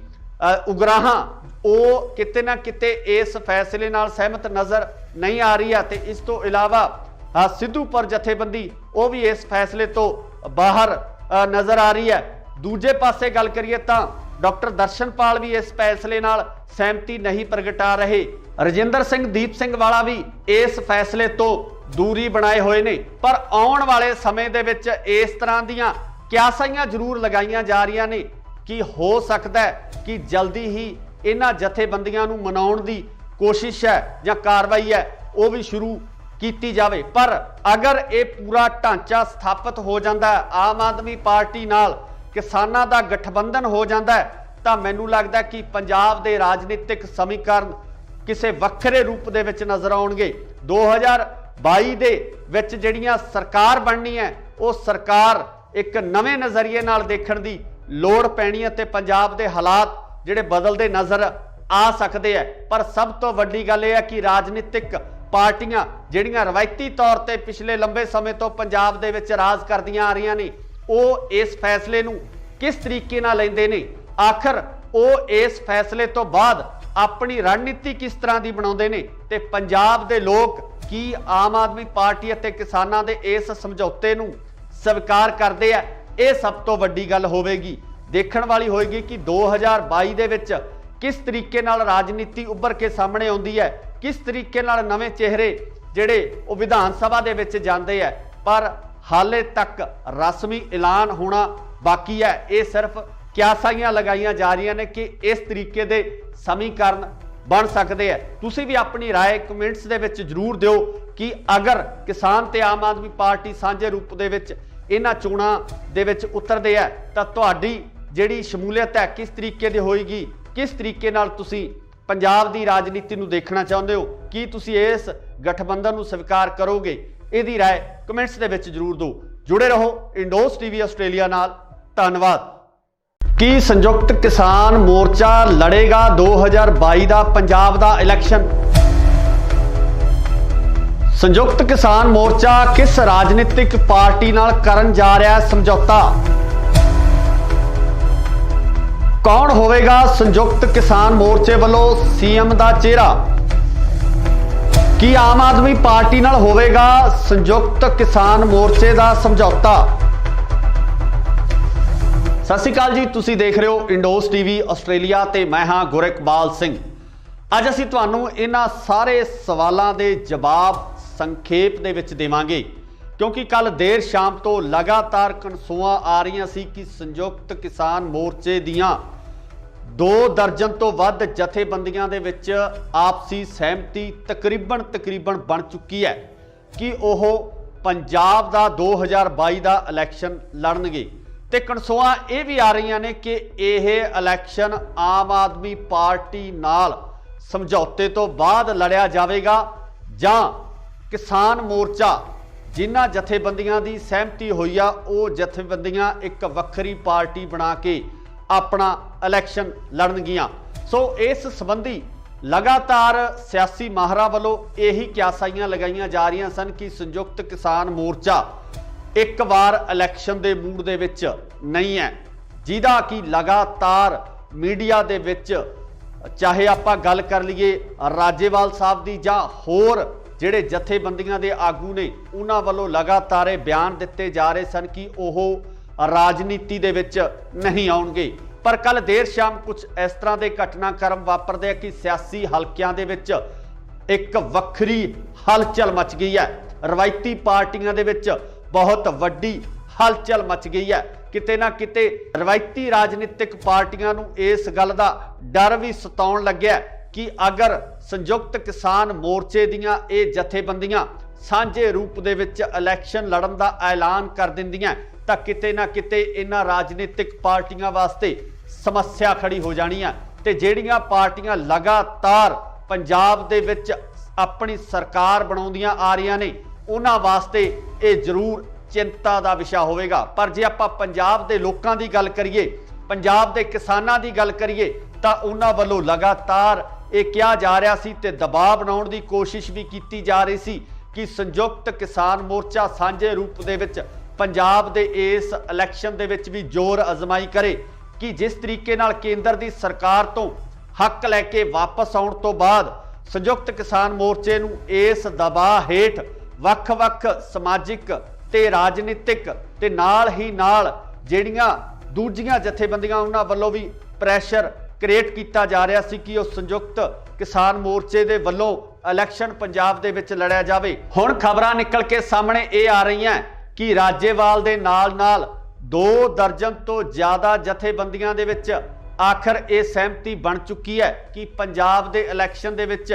ਉਗਰਾਹਾਂ ਉਹ ਕਿਤੇ ਨਾ ਕਿਤੇ ਇਸ ਫੈਸਲੇ ਨਾਲ ਸਹਿਮਤ ਨਜ਼ਰ ਨਹੀਂ ਆ ਰਹੀ ਹੈ ਤੇ ਇਸ ਤੋਂ ਇਲਾਵਾ ਸਿੱਧੂਪੁਰ ਜਥੇਬੰਦੀ ਉਹ ਵੀ ਇਸ ਫੈਸਲੇ ਤੋਂ ਬਾਹਰ ਨਜ਼ਰ ਆ ਰਹੀ ਹੈ। ਦੂਜੇ ਪਾਸੇ ਗੱਲ ਕਰੀਏ ਤਾਂ ਡਾਕਟਰ ਦਰਸ਼ਨਪਾਲ ਵੀ ਇਸ ਫੈਸਲੇ ਨਾਲ ਸਹਿਮਤੀ ਨਹੀਂ ਪ੍ਰਗਟਾ ਰਹੇ। ਰਜਿੰਦਰ ਸਿੰਘ ਦੀਪ ਸਿੰਘ ਵਾਲਾ ਵੀ ਇਸ ਫੈਸਲੇ ਤੋਂ ਦੂਰੀ ਬਣਾਏ ਹੋਏ ਨੇ। ਪਰ ਆਉਣ ਵਾਲੇ ਸਮੇਂ ਦੇ ਵਿੱਚ ਇਸ ਤਰ੍ਹਾਂ ਦੀਆਂ ਕਿਆਸਾਈਆਂ ਜ਼ਰੂਰ ਲਗਾਈਆਂ ਜਾ ਰਹੀਆਂ ਨੇ ਕਿ ਹੋ ਸਕਦਾ ਹੈ ਕਿ ਜਲਦੀ ਹੀ ਇਹਨਾਂ ਜਥੇਬੰਦੀਆਂ ਨੂੰ ਮਨਾਉਣ ਦੀ ਕੋਸ਼ਿਸ਼ ਹੈ ਜਾਂ ਕਾਰਵਾਈ ਹੈ ਉਹ ਵੀ ਸ਼ੁਰੂ ਕੀਤੀ ਜਾਵੇ। ਪਰ ਅਗਰ ਇਹ ਪੂਰਾ ਢਾਂਚਾ ਸਥਾਪਿਤ ਹੋ ਜਾਂਦਾ ਹੈ, ਆਮ ਆਦਮੀ ਪਾਰਟੀ ਨਾਲ ਕਿਸਾਨਾਂ ਦਾ ਗਠਬੰਧਨ ਹੋ ਜਾਂਦਾ ਹੈ, ਤਾਂ ਮੈਨੂੰ ਲੱਗਦਾ ਕਿ ਪੰਜਾਬ ਦੇ ਰਾਜਨੀਤਿਕ ਸਮੀਕਰਨ ਕਿਸੇ ਵੱਖਰੇ ਰੂਪ ਦੇ ਵਿੱਚ ਨਜ਼ਰ ਆਉਣਗੇ। 2022 ਦੇ ਵਿੱਚ ਜਿਹੜੀਆਂ ਸਰਕਾਰ ਬਣਨੀ ਹੈ ਉਹ ਸਰਕਾਰ ਇੱਕ ਨਵੇਂ ਨਜ਼ਰੀਏ ਨਾਲ ਦੇਖਣ ਦੀ ਲੋੜ ਪੈਣੀ ਹੈ ਤੇ ਪੰਜਾਬ ਦੇ ਹਾਲਾਤ ਜਿਹੜੇ ਬਦਲਦੇ ਨਜ਼ਰ ਆ ਸਕਦੇ ਆ। ਪਰ ਸਭ ਤੋਂ ਵੱਡੀ ਗੱਲ ਇਹ ਹੈ ਕਿ ਰਾਜਨੀਤਿਕ ਪਾਰਟੀਆਂ ਜਿਹੜੀਆਂ ਰਵਾਇਤੀ ਤੌਰ ਤੇ ਪਿਛਲੇ ਲੰਬੇ ਸਮੇਂ ਤੋਂ ਪੰਜਾਬ ਦੇ ਵਿੱਚ ਰਾਜ ਕਰਦੀਆਂ ਆ ਰਹੀਆਂ ਨੇ, ਉਹ ਇਸ ਫੈਸਲੇ ਨੂੰ ਕਿਸ ਤਰੀਕੇ ਨਾਲ ਲੈਂਦੇ ਨੇ, ਆਖਰ ਉਹ ਇਸ ਫੈਸਲੇ ਤੋਂ ਬਾਅਦ ਆਪਣੀ ਰਣਨੀਤੀ ਕਿਸ ਤਰ੍ਹਾਂ ਦੀ ਬਣਾਉਂਦੇ ਨੇ ਤੇ ਪੰਜਾਬ ਦੇ ਲੋਕ ਕੀ ਆਮ ਆਦਮੀ ਪਾਰਟੀ ਅਤੇ ਕਿਸਾਨਾਂ ਦੇ ਇਸ ਸਮਝੌਤੇ ਨੂੰ ਸਵੀਕਾਰ ਕਰਦੇ ਆ। ਇਹ ਸਭ ਤੋਂ ਵੱਡੀ ਗੱਲ ਹੋਵੇਗੀ, ਦੇਖਣ ਵਾਲੀ ਹੋਏਗੀ ਕਿ 2022 ਦੇ ਵਿੱਚ ਕਿਸ ਤਰੀਕੇ ਨਾਲ ਰਾਜਨੀਤੀ ਉੱਭਰ ਕੇ ਸਾਹਮਣੇ ਆਉਂਦੀ ਹੈ, ਕਿਸ ਤਰੀਕੇ ਨਾਲ ਨਵੇਂ ਚਿਹਰੇ ਜਿਹੜੇ ਉਹ ਵਿਧਾਨ ਸਭਾ ਦੇ ਵਿੱਚ ਜਾਂਦੇ ਆ। ਪਰ ਹਾਲੇ ਤੱਕ ਰਸਮੀ ਐਲਾਨ ਹੋਣਾ ਬਾਕੀ ਹੈ। ਇਹ ਸਿਰਫ ਕਿਆਸਾਈਆਂ ਲਗਾਈਆਂ ਜਾ ਰਹੀਆਂ ਨੇ ਕਿ ਇਸ ਤਰੀਕੇ ਦੇ ਸਮੀਕਰਨ ਬਣ ਸਕਦੇ ਆ। ਤੁਸੀਂ ਵੀ ਆਪਣੀ ਰਾਏ ਕਮੈਂਟਸ ਦੇ ਵਿੱਚ ਜ਼ਰੂਰ ਦਿਓ ਕਿ ਅਗਰ ਕਿਸਾਨ ਤੇ ਆਮ ਆਦਮੀ ਪਾਰਟੀ ਸਾਂਝੇ ਰੂਪ ਦੇ ਵਿੱਚ ਇਹਨਾਂ ਚੋਣਾਂ ਦੇ ਵਿੱਚ ਉਤਰਦੇ ਆ ਤਾਂ ਤੁਹਾਡੀ ਜਿਹੜੀ ਸ਼ਮੂਲੀਅਤ ਹੈ ਕਿਸ ਤਰੀਕੇ ਦੀ ਹੋਏਗੀ, ਕਿਸ ਤਰੀਕੇ ਨਾਲ ਤੁਸੀਂ ਪੰਜਾਬ ਦੀ ਰਾਜਨੀਤੀ ਨੂੰ ਦੇਖਣਾ ਚਾਹੁੰਦੇ ਹੋ, ਕੀ ਤੁਸੀਂ ਇਸ ਗਠਬੰਧਨ ਨੂੰ ਸਵੀਕਾਰ ਕਰੋਗੇ? ਇਹਦੀ ਰਾਏ ਕਮੈਂਟਸ ਦੇ ਵਿੱਚ ਜ਼ਰੂਰ ਦਿਓ। ਜੁੜੇ ਰਹੋ ਇੰਡੋਸ ਟੀਵੀ ਆਸਟ੍ਰੇਲੀਆ ਨਾਲ। ਧੰਨਵਾਦ। ਕੀ ਸੰਯੁਕਤ ਕਿਸਾਨ ਮੋਰਚਾ ਲੜੇਗਾ 2022 ਦਾ ਪੰਜਾਬ ਦਾ ਇਲੈਕਸ਼ਨ? ਸੰਯੁਕਤ ਕਿਸਾਨ ਮੋਰਚਾ ਕਿਸ ਰਾਜਨੀਤਿਕ ਪਾਰਟੀ ਨਾਲ ਕਰਨ ਜਾ ਰਿਹਾ ਹੈ ਸਮਝੌਤਾ? ਕੌਣ ਹੋਵੇਗਾ ਸੰਯੁਕਤ ਕਿਸਾਨ ਮੋਰਚੇ ਵੱਲੋਂ ਸੀਐਮ ਦਾ ਚਿਹਰਾ? ਕੀ ਆਮ ਆਦਮੀ ਪਾਰਟੀ ਨਾਲ ਹੋਵੇਗਾ ਸੰਯੁਕਤ ਕਿਸਾਨ ਮੋਰਚੇ ਦਾ ਸਮਝੌਤਾ? ਸਤਿ ਸ਼੍ਰੀ ਅਕਾਲ ਜੀ, ਤੁਸੀਂ ਦੇਖ ਰਹੇ ਹੋ ਇੰਡੋਸ ਟੀਵੀ ਆਸਟ੍ਰੇਲੀਆ ਤੇ ਮੈਂ ਹਾਂ ਗੁਰਿਕਬਾਲ ਸਿੰਘ। ਅੱਜ ਅਸੀਂ ਤੁਹਾਨੂੰ ਇਹਨਾਂ ਸਾਰੇ ਸਵਾਲਾਂ ਦੇ ਜਵਾਬ ਸੰਖੇਪ ਦੇ ਵਿੱਚ ਦੇਵਾਂਗੇ ਕਿਉਂਕਿ ਕੱਲ ਦੇਰ ਸ਼ਾਮ ਤੋਂ ਲਗਾਤਾਰ ਕਨਸੂਆਂ ਆ ਰਹੀਆਂ ਸੀ ਕਿ ਸੰਯੁਕਤ ਕਿਸਾਨ ਮੋਰਚੇ ਦੀਆਂ 2 ਦਰਜਨ ਤੋਂ ਵੱਧ ਜਥੇਬੰਦੀਆਂ ਦੇ ਵਿੱਚ ਆਪਸੀ ਸਹਿਮਤੀ ਤਕਰੀਬਨ ਬਣ ਚੁੱਕੀ ਹੈ ਕਿ ਉਹ ਪੰਜਾਬ ਦਾ 2022 ਦਾ ਇਲੈਕਸ਼ਨ ਲੜਨਗੇ। ਤੇ ਕਨਸੂਆਂ ਇਹ ਵੀ ਆ ਰਹੀਆਂ ਨੇ ਕਿ ਇਹ ਇਲੈਕਸ਼ਨ ਆਮ ਆਦਮੀ ਪਾਰਟੀ ਨਾਲ ਸਮਝੌਤੇ ਤੋਂ ਬਾਅਦ ਲੜਿਆ ਜਾਵੇਗਾ ਜਾਂ ਕਿਸਾਨ ਮੋਰਚਾ ਜਿਨ੍ਹਾਂ ਜਥੇਬੰਦੀਆਂ ਦੀ ਸਹਿਮਤੀ ਹੋਈ ਆ ਉਹ ਜਥੇਬੰਦੀਆਂ ਇੱਕ ਵੱਖਰੀ ਪਾਰਟੀ ਬਣਾ ਕੇ ਆਪਣਾ ਇਲੈਕਸ਼ਨ ਲੜਨਗੀਆਂ। ਸੋ ਇਸ ਸੰਬੰਧੀ ਲਗਾਤਾਰ ਸਿਆਸੀ ਮਾਹਰਾਂ ਵੱਲੋਂ ਇਹੀ ਕਿਆਸਾਈਆਂ ਲਗਾਈਆਂ ਜਾ ਰਹੀਆਂ ਸਨ ਕਿ ਸੰਯੁਕਤ ਕਿਸਾਨ ਮੋਰਚਾ ਇੱਕ ਵਾਰ ਇਲੈਕਸ਼ਨ ਦੇ ਮੂਡ ਦੇ ਵਿੱਚ ਨਹੀਂ ਹੈ, ਜਿਹਦਾ ਕਿ ਲਗਾਤਾਰ ਮੀਡੀਆ ਦੇ ਵਿੱਚ ਚਾਹੇ ਆਪਾਂ ਗੱਲ ਕਰ ਲਈਏ ਰਾਜੇਵਾਲ ਸਾਹਿਬ ਦੀ ਜਾਂ ਹੋਰ ਜਿਹੜੇ ਜਥੇਬੰਦੀਆਂ ਦੇ ਆਗੂ ਨੇ ਉਹਨਾਂ ਵੱਲੋਂ ਲਗਾਤਾਰ ਇਹ ਬਿਆਨ ਦਿੱਤੇ ਜਾ ਰਹੇ ਸਨ ਕਿ ਉਹ ਰਾਜਨੀਤੀ ਦੇ ਵਿੱਚ ਨਹੀਂ ਆਉਣਗੇ। ਪਰ ਕੱਲ ਦੇਰ ਸ਼ਾਮ ਕੁਝ ਇਸ ਤਰ੍ਹਾਂ ਦੇ ਘਟਨਾਕ੍ਰਮ ਵਾਪਰਦੇ ਆ ਕਿ ਸਿਆਸੀ ਹਲਕਿਆਂ ਦੇ ਵਿੱਚ ਇੱਕ ਵੱਖਰੀ ਹਲਚਲ ਮਚ ਗਈ ਹੈ। ਰਵਾਇਤੀ ਪਾਰਟੀਆਂ ਦੇ ਵਿੱਚ ਬਹੁਤ ਵੱਡੀ ਹਲਚਲ ਮਚ ਗਈ ਹੈ। ਕਿਤੇ ਨਾ ਕਿਤੇ ਰਵਾਇਤੀ ਰਾਜਨੀਤਿਕ ਪਾਰਟੀਆਂ ਨੂੰ ਇਸ ਗੱਲ ਦਾ ਡਰ ਵੀ ਸਤਾਉਣ ਲੱਗਿਆ ਕਿ ਅਗਰ ਸੰਯੁਕਤ ਕਿਸਾਨ ਮੋਰਚੇ ਦੀਆਂ ਇਹ ਜਥੇਬੰਦੀਆਂ ਸਾਂਝੇ ਰੂਪ ਦੇ ਵਿੱਚ ਇਲੈਕਸ਼ਨ ਲੜਨ ਦਾ ਐਲਾਨ ਕਰ ਦਿੰਦੀਆਂ ਤਾਂ ਕਿਤੇ ਨਾ ਕਿਤੇ ਇਹਨਾਂ ਰਾਜਨੀਤਿਕ ਪਾਰਟੀਆਂ ਵਾਸਤੇ समस्या खड़ी हो जानी है। ते ਜਿਹੜੀਆਂ पार्टियां लगातार पंजाब दे विच अपनी सरकार बनाउंदियां आ रहीਆਂ ने उन्हां वास्ते ये जरूर चिंता का विषय होवेगा। पर जे आपां पंजाब दे लोकां दी गल करिए, पंजाब दे किसानां दी गल करिए तां उन्हां वल्लों लगातार ये कहा जा रहा सी ते दबाव बनाउण दी कोशिश भी की जा रही सी कि संयुक्त किसान मोर्चा सांझे रूप दे विच पंजाब दे इस इलैक्शन दे विच भी जोर अजमाई करे कि जिस तरीके नाल केंद्र दी सरकार तो हक लैके वापस आउण तो बाद संयुक्त किसान मोर्चे नूं इस दबाव हेठ वख-वख समाजिक ते राजनीतिक ते नाल ही नाल जिहड़ियां दूजियां जथेबंदियां उन्हां वल्लों भी प्रैशर क्रिएट किया जा रहा सी कि उस संयुक्त किसान मोर्चे दे वल्लों इलैक्शन पंजाब दे विच लड़िया जावे। हुण खबरां निकल के सामने ये आ रही हैं कि राजेवाल दे नाल-नाल 2 दर्जन तो ज़्यादा जथेबंदियां दे विच आखिर ये सहमति बन चुकी है कि पंजाब दे इलैक्शन दे विच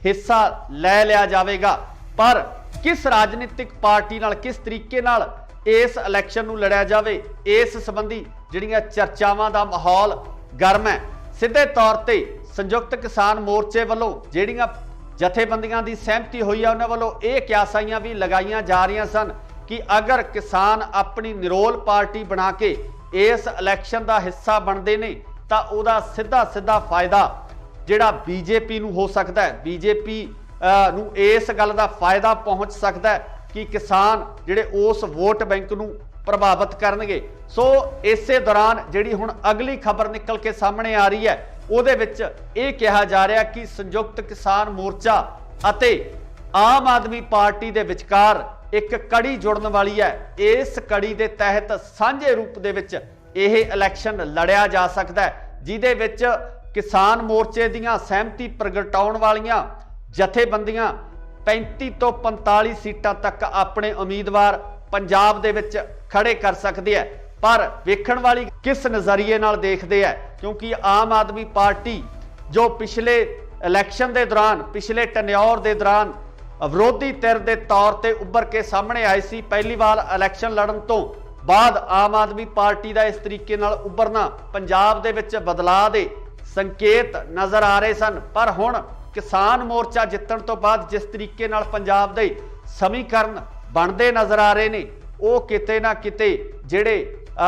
हिस्सा लै लिया जावेगा। पर किस राजनीतिक पार्टी नाल किस तरीके नाल इस इलैक्शन नूं लड़िया जावे, इस संबंधी जिहड़ियां चर्चावां दा माहौल गर्म है। सीधे तौर पर संयुक्त किसान मोर्चे वालों जिहड़ियां जथेबंदियां की सहमति हुई है उन्हां वालों ये क्यासाइयां भी लगाईयां जा रही सन कि अगर किसान अपनी निरोल पार्टी बना के इस इलैक्शन का हिस्सा बनते हैं तो उहदा सीधा सीधा फायदा जिहड़ा बीजेपी नूं हो सकता है, बीजेपी नूं इस गल का फायदा पहुँच सकता है कि किसान जिहड़े उस वोट बैंक नूं प्रभावित करनगे। सो इसे दौरान जिहड़ी हुण अगली खबर निकल के सामने आ रही है उहदे विच ये कहा जा रहा कि संयुक्त किसान मोर्चा अते आम आदमी पार्टी दे विचकार एक कड़ी जुड़न वाली है। इस कड़ी के तहत सांझे रूप दे विच यह इलैक्शन लड़िया जा सकता है जिहदे विच किसान मोर्चे दीयां सहमति प्रगटाउण वालियां जथेबंदियां 35 तो 45 सीटां तक अपने उम्मीदवार पंजाब दे विच खड़े कर सकते हैं। पर वेखण वाली किस नज़रिए नाल देखते हैं, क्योंकि आम आदमी पार्टी जो पिछले इलैक्शन के दौरान पिछले टन्योर के दौरान विरोधी धिर के तौर पर उभर के सामने आई सी, पहली बार इलैक्शन लड़न तो बाद आम आदमी पार्टी का इस तरीके नाल उभरना पंजाब दे विच बदलाव दे संकेत नज़र आ रहे सन। पर हुण किसान मोर्चा जितण तो बाद जिस तरीके नाल पंजाब दे समीकरण बनते नज़र आ रहे ने वो किते ना किते जिहड़े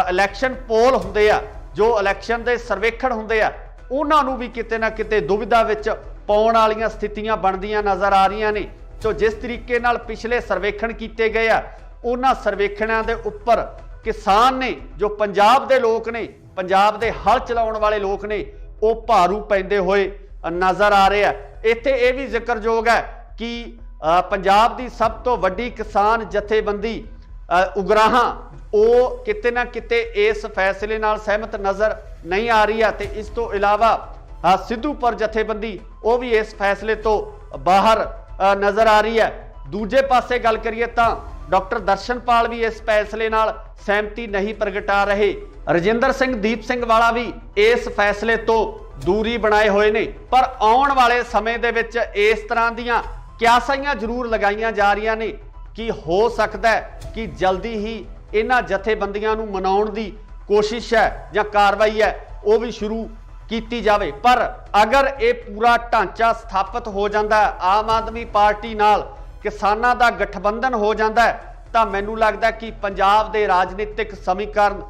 इलैक्शन पोल हुंदे आ, जो इलैक्शन दे सर्वेखण हुंदे आ, उन्हां नूं भी किते ना किते दुविधा विच पाउण वालीआं स्थितियां बनदियां नज़र आ रहीआं ने। तो जिस तरीके नाल पिछले सर्वेखण किए गए आ उन्हां सर्वेखणां दे उपर किसान ने जो पंजाब दे लोक ने, पंजाब दे हल चलाउण वाले लोक ने, वो भारू पैंदे होए नज़र आ रहे हैं। इत्थे ये भी जिक्रयोग है कि पंजाब की सब तो वड्डी किसान जथेबंदी उगराहां वो किते ना किते इस फैसले नाल सहमत नज़र नहीं आ रही है। तो इस तो इलावा सिद्धूपुर जथेबंदी वो भी इस फैसले तो बाहर नज़र आ रही है। दूजे पासे गल करिए तो डॉक्टर दर्शनपाल भी इस फैसले नाल सहमति नहीं प्रगटा रहे। रजिंदर सिंह दीप सिंह वाला भी इस फैसले तो दूरी बनाए हुए ने। पर आने वाले समय दे विच इस तरह दीयां क्यासाइयां जरूर लगाईयां जा रही ने कि हो सकता है कि जल्दी ही इन्हां जथेबंदियां नूं मनाउण दी कोशिश है या कार्रवाई है वो भी शुरू की जावे। पर अगर ये पूरा ढांचा स्थापित हो जाता है, आम आदमी पार्टी नाल किसानां दा गठबंधन हो जाता है, तो मैनूं लगदा कि पंजाब दे राजनीतिक समीकरण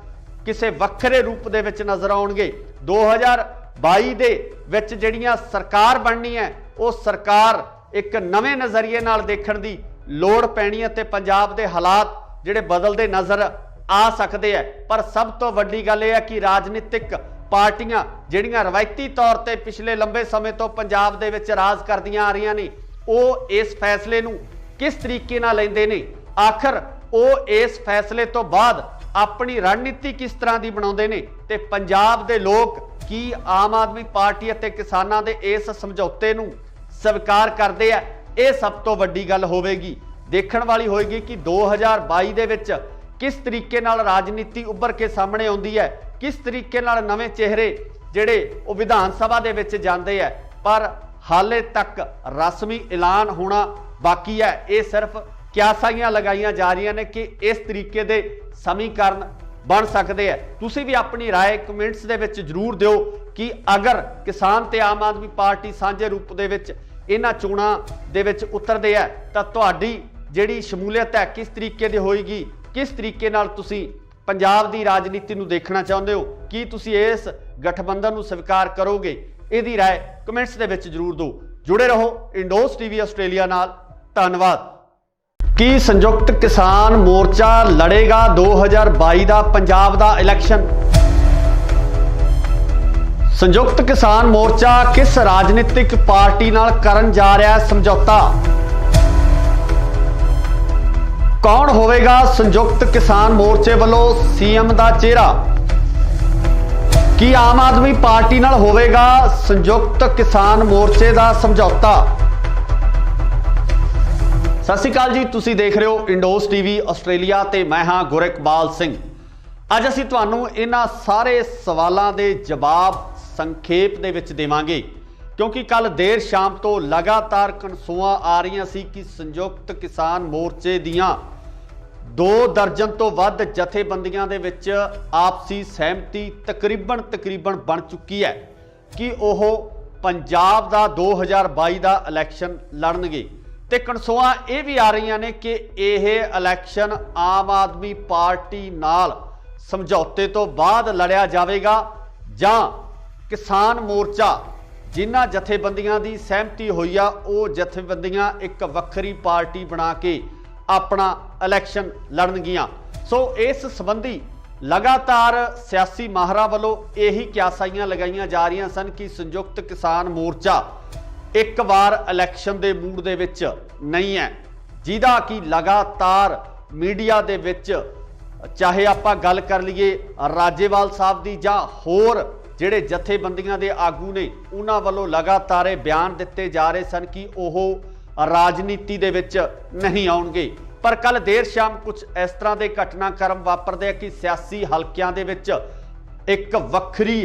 किसी वक्रे रूप दे विच नज़र आउणगे। 2022 दे विच जिहड़ियां सरकार बननी है वो सरकार एक नवे नज़रिए नाल देखण दी लोड़ पैनी है ते पंजाब दे हालात जिहड़े बदलते नज़र आ सकते हैं। पर सब तो वड्डी गल यह है कि राजनीतिक पार्टियां जिहड़ियां रवायती तौर पर पिछले लंबे समय तो पंजाब दे विच राज करदियां आ रही ने वो इस फैसले नूं किस तरीके नाल लैंदे ने, आखिर वो इस फैसले तो बाद अपनी रणनीति किस तरह की बनाउंदे ने ते पंजाब दे लोग की आम आदमी पार्टी अते किसानां दे इस समझौते नूं स्वीकार करते हैं। ये सब तो वड्डी गल होवेगी, देखण वाली होएगी कि 2022 दे विच किस तरीके नाल राजनीति उभर के सामने आउंदी है, किस तरीके नाल नवे चेहरे जिहड़े वो विधान सभा दे विच जांदे है। पर हाले तक रस्मी ऐलान होना बाकी है। ये सिर्फ क्यासाइयां लगाईयां जा रही ने कि इस तरीके दे समीकरण बन सकते हैं। तुसी भी अपनी राय कमेंट्स दे विच जरूर दिओ कि अगर किसान ते आम आदमी पार्टी सांझे रूप दे विच इन्हां चोणां दे विच उतरदे है तां तुहाडी जिहड़ी शमूलीयत है किस तरीके दी होएगी, किस तरीके नाल तुसी पंजाब दी राजनीति नूं देखना चाहुंदे हो, की तुसी इस गठबंधन नूं स्वीकार करोगे? इहदी राय कमेंट्स दे विच जरूर दो। जुड़े रहो इंडोस टीवी आस्ट्रेलिया नाल। धन्नवाद। की संयुक्त किसान मोर्चा लड़ेगा 2022 का पंजाब का इलैक्शन? संयुक्त किसान मोर्चा किस राजनीतिक पार्टी नाल करन जा रहा है समझौता? कौन होवेगा संयुक्त किसान मोर्चे वालों सीएम का चेहरा? की आम आदमी पार्टी नाल होवेगा संयुक्त किसान मोर्चे का समझौता? सत श्री अकाल जी, तुसी देख रहे हो इंडोस टीवी आस्ट्रेलिया ते मैं हाँ गुरकबाल सिंह। अज असीं तुहानूं इन्हां सारे सवालों के जवाब संखेप दे विच देवांगे, क्योंकि कल देर शाम तो लगातार कनसूआं आ रही सी कि संयुक्त किसान मोर्चे दियां 2 दर्जन तो वध जथेबंदियां दे विच आपसी सहमति तकरीबन बन चुकी है कि ओह पंजाब दा 2022 का इलैक्शन लड़नगे। ते कनसूआं ये भी आ रही ने कि यह इलैक्शन आम आदमी पार्टी नाल समझौते तो बाद लड़िया जाएगा जां किसान मोर्चा जिन्हां जथेबंदियां की सहमति हुई आ वो जथेबंदियां एक वक्री पार्टी बना के अपना इलैक्शन लड़नगियां। सो इस संबंधी लगातार सियासी माहरां वालों यही क्यासाइयां लगाईयां जा रही सन कि संयुक्त किसान मोर्चा एक बार इलैक्शन के मूड दे विच नहीं है, जिहदा कि लगातार मीडिया दे विच चाहे आपां गल कर लीए राजेवाल साहब दी जां होर जिहड़े जथेबंदियां दे आगू ने उन्हां वालों लगातार बयान दिते जा रहे सन कि ओह राजनीति दे विच नहीं आउणगे। पर कल देर शाम कुछ इस तरह के घटनाक्रम वापरदे कि सियासी हलकियां दे विच एक वक्री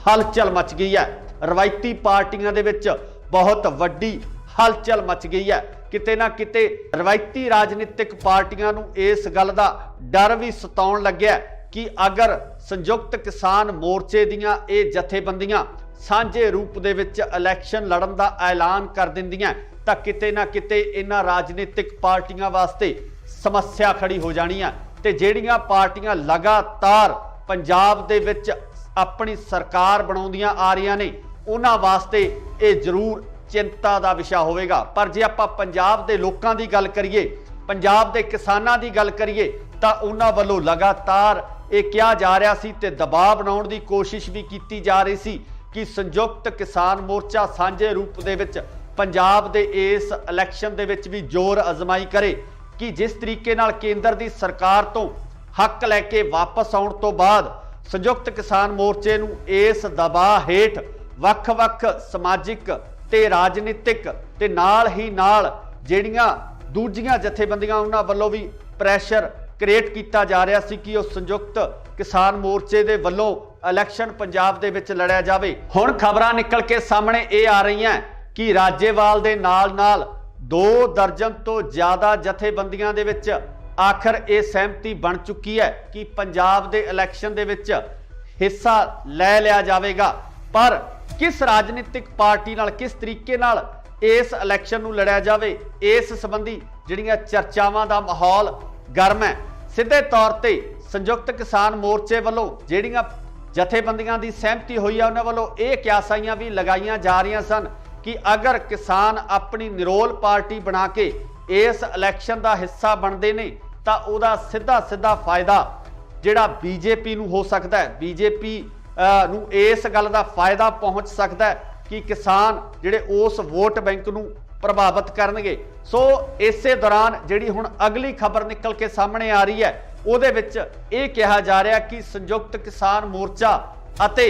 हलचल मच गई है। रवायती पार्टियां दे विच बहुत वड्डी हलचल मच गई है। किते ना किते रवायती राजनीतिक पार्टियां नूं इस गल दा डर भी सताउण लग्या कि अगर संयुक्त किसान मोर्चे दियां ये जथेबंदियां सांझे रूप दे विच इलैक्शन लड़न दा ऐलान कर दिंदियां तां किते ना किते इन्हां राजनीतिक पार्टियां वास्ते समस्या खड़ी हो जानी है। ते जिहड़ियां पार्टियां लगातार पंजाब दे विच अपनी सरकार बनाउंदियां आ रही ने उन्हां वास्ते ये जरूर चिंता का विषय होवेगा। पर जे आपां पंजाब दे लोकां दी गल करिए, पंजाब दे किसानां दी गल करिए तां उन्हां वल्लों लगातार ये कहा जा रहा सी ते दबाव बनाउण दी कोशिश भी की जा रही सी कि संयुक्त किसान मोर्चा सांझे रूप दे विच पंजाब दे इस इलैक्शन दे विच भी जोर अजमाई करे कि जिस तरीके नाल केंद्र दी सरकार तो हक लैके वापस आउण तो बाद संयुक्त किसान मोर्चे नूं इस दबाव हेठ वख-वख समाजिक ते राजनीतिक ते नाल ही नाल जिहड़ियां दूजियां जथेबंदियां उन्हां वल्लों भी प्रैशर क्रिएट किया जा रहा सी कि संयुक्त किसान मोर्चे दे वल्लों इलैक्शन पंजाब दे विच लड़िया जावे। हुण खबरां निकल के सामने ये आ रही हैं कि राजेवाल दे नाल 2 दर्जन तो ज़्यादा जथेबंदियां दे विच आखिर ये सहमति बन चुकी है कि पंजाब दे इलैक्शन दे विच हिस्सा लै लिया जाएगा। पर किस राजनीतिक पार्टी नाल किस तरीके नाल इस इलैक्शन नूं लड़िया जावे इस संबंधी जिहड़ियां चर्चावां दा माहौल गर्म है। सीधे तौर ते संयुक्त किसान मोर्चे वालों जिहड़ियां जथेबंदियां दी सहमति हुई है उन्हां वालों ये क्यासाइयां भी लगाईयां जा रही सन कि अगर किसान अपनी निरोल पार्टी बना के इस इलैक्शन का हिस्सा बनते ने तां उहदा सीधा फायदा जिहड़ा बीजेपी नूं हो सकता है। बीजेपी नूं इस गल का फायदा पहुँच सकता है कि किसान जिहड़े उस वोट बैंक नूं प्रभावित करनगे। सो इसे दौरान जिहड़ी हुण अगली खबर निकल के सामने आ रही है उहदे विच इह कहा जा रहा कि संयुक्त किसान मोर्चा अते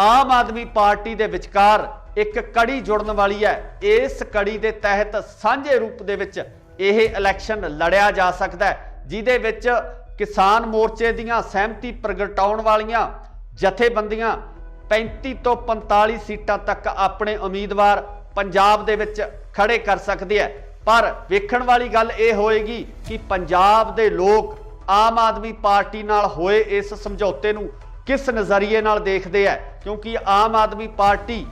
आम आदमी पार्टी दे विचकार एक कड़ी जुड़न वाली है। इस कड़ी के तहत सांझे रूप दे विच यह इलैक्शन लड़िया जा सकता है, जिहदे विच किसान मोर्चे दीयां सहमति प्रगटाउण वालियां जथेबंदियां 35 तो 45 सीटां तक अपने उम्मीदवार पंजाब दे विच खड़े कर सकते हैं। पर वेखण वाली गल यह होएगी कि पंजाब दे लोग आम आदमी पार्टी नाल होए इस समझौते नूं किस नज़रिए नाल देखदे है, क्योंकि आम आदमी पार्टी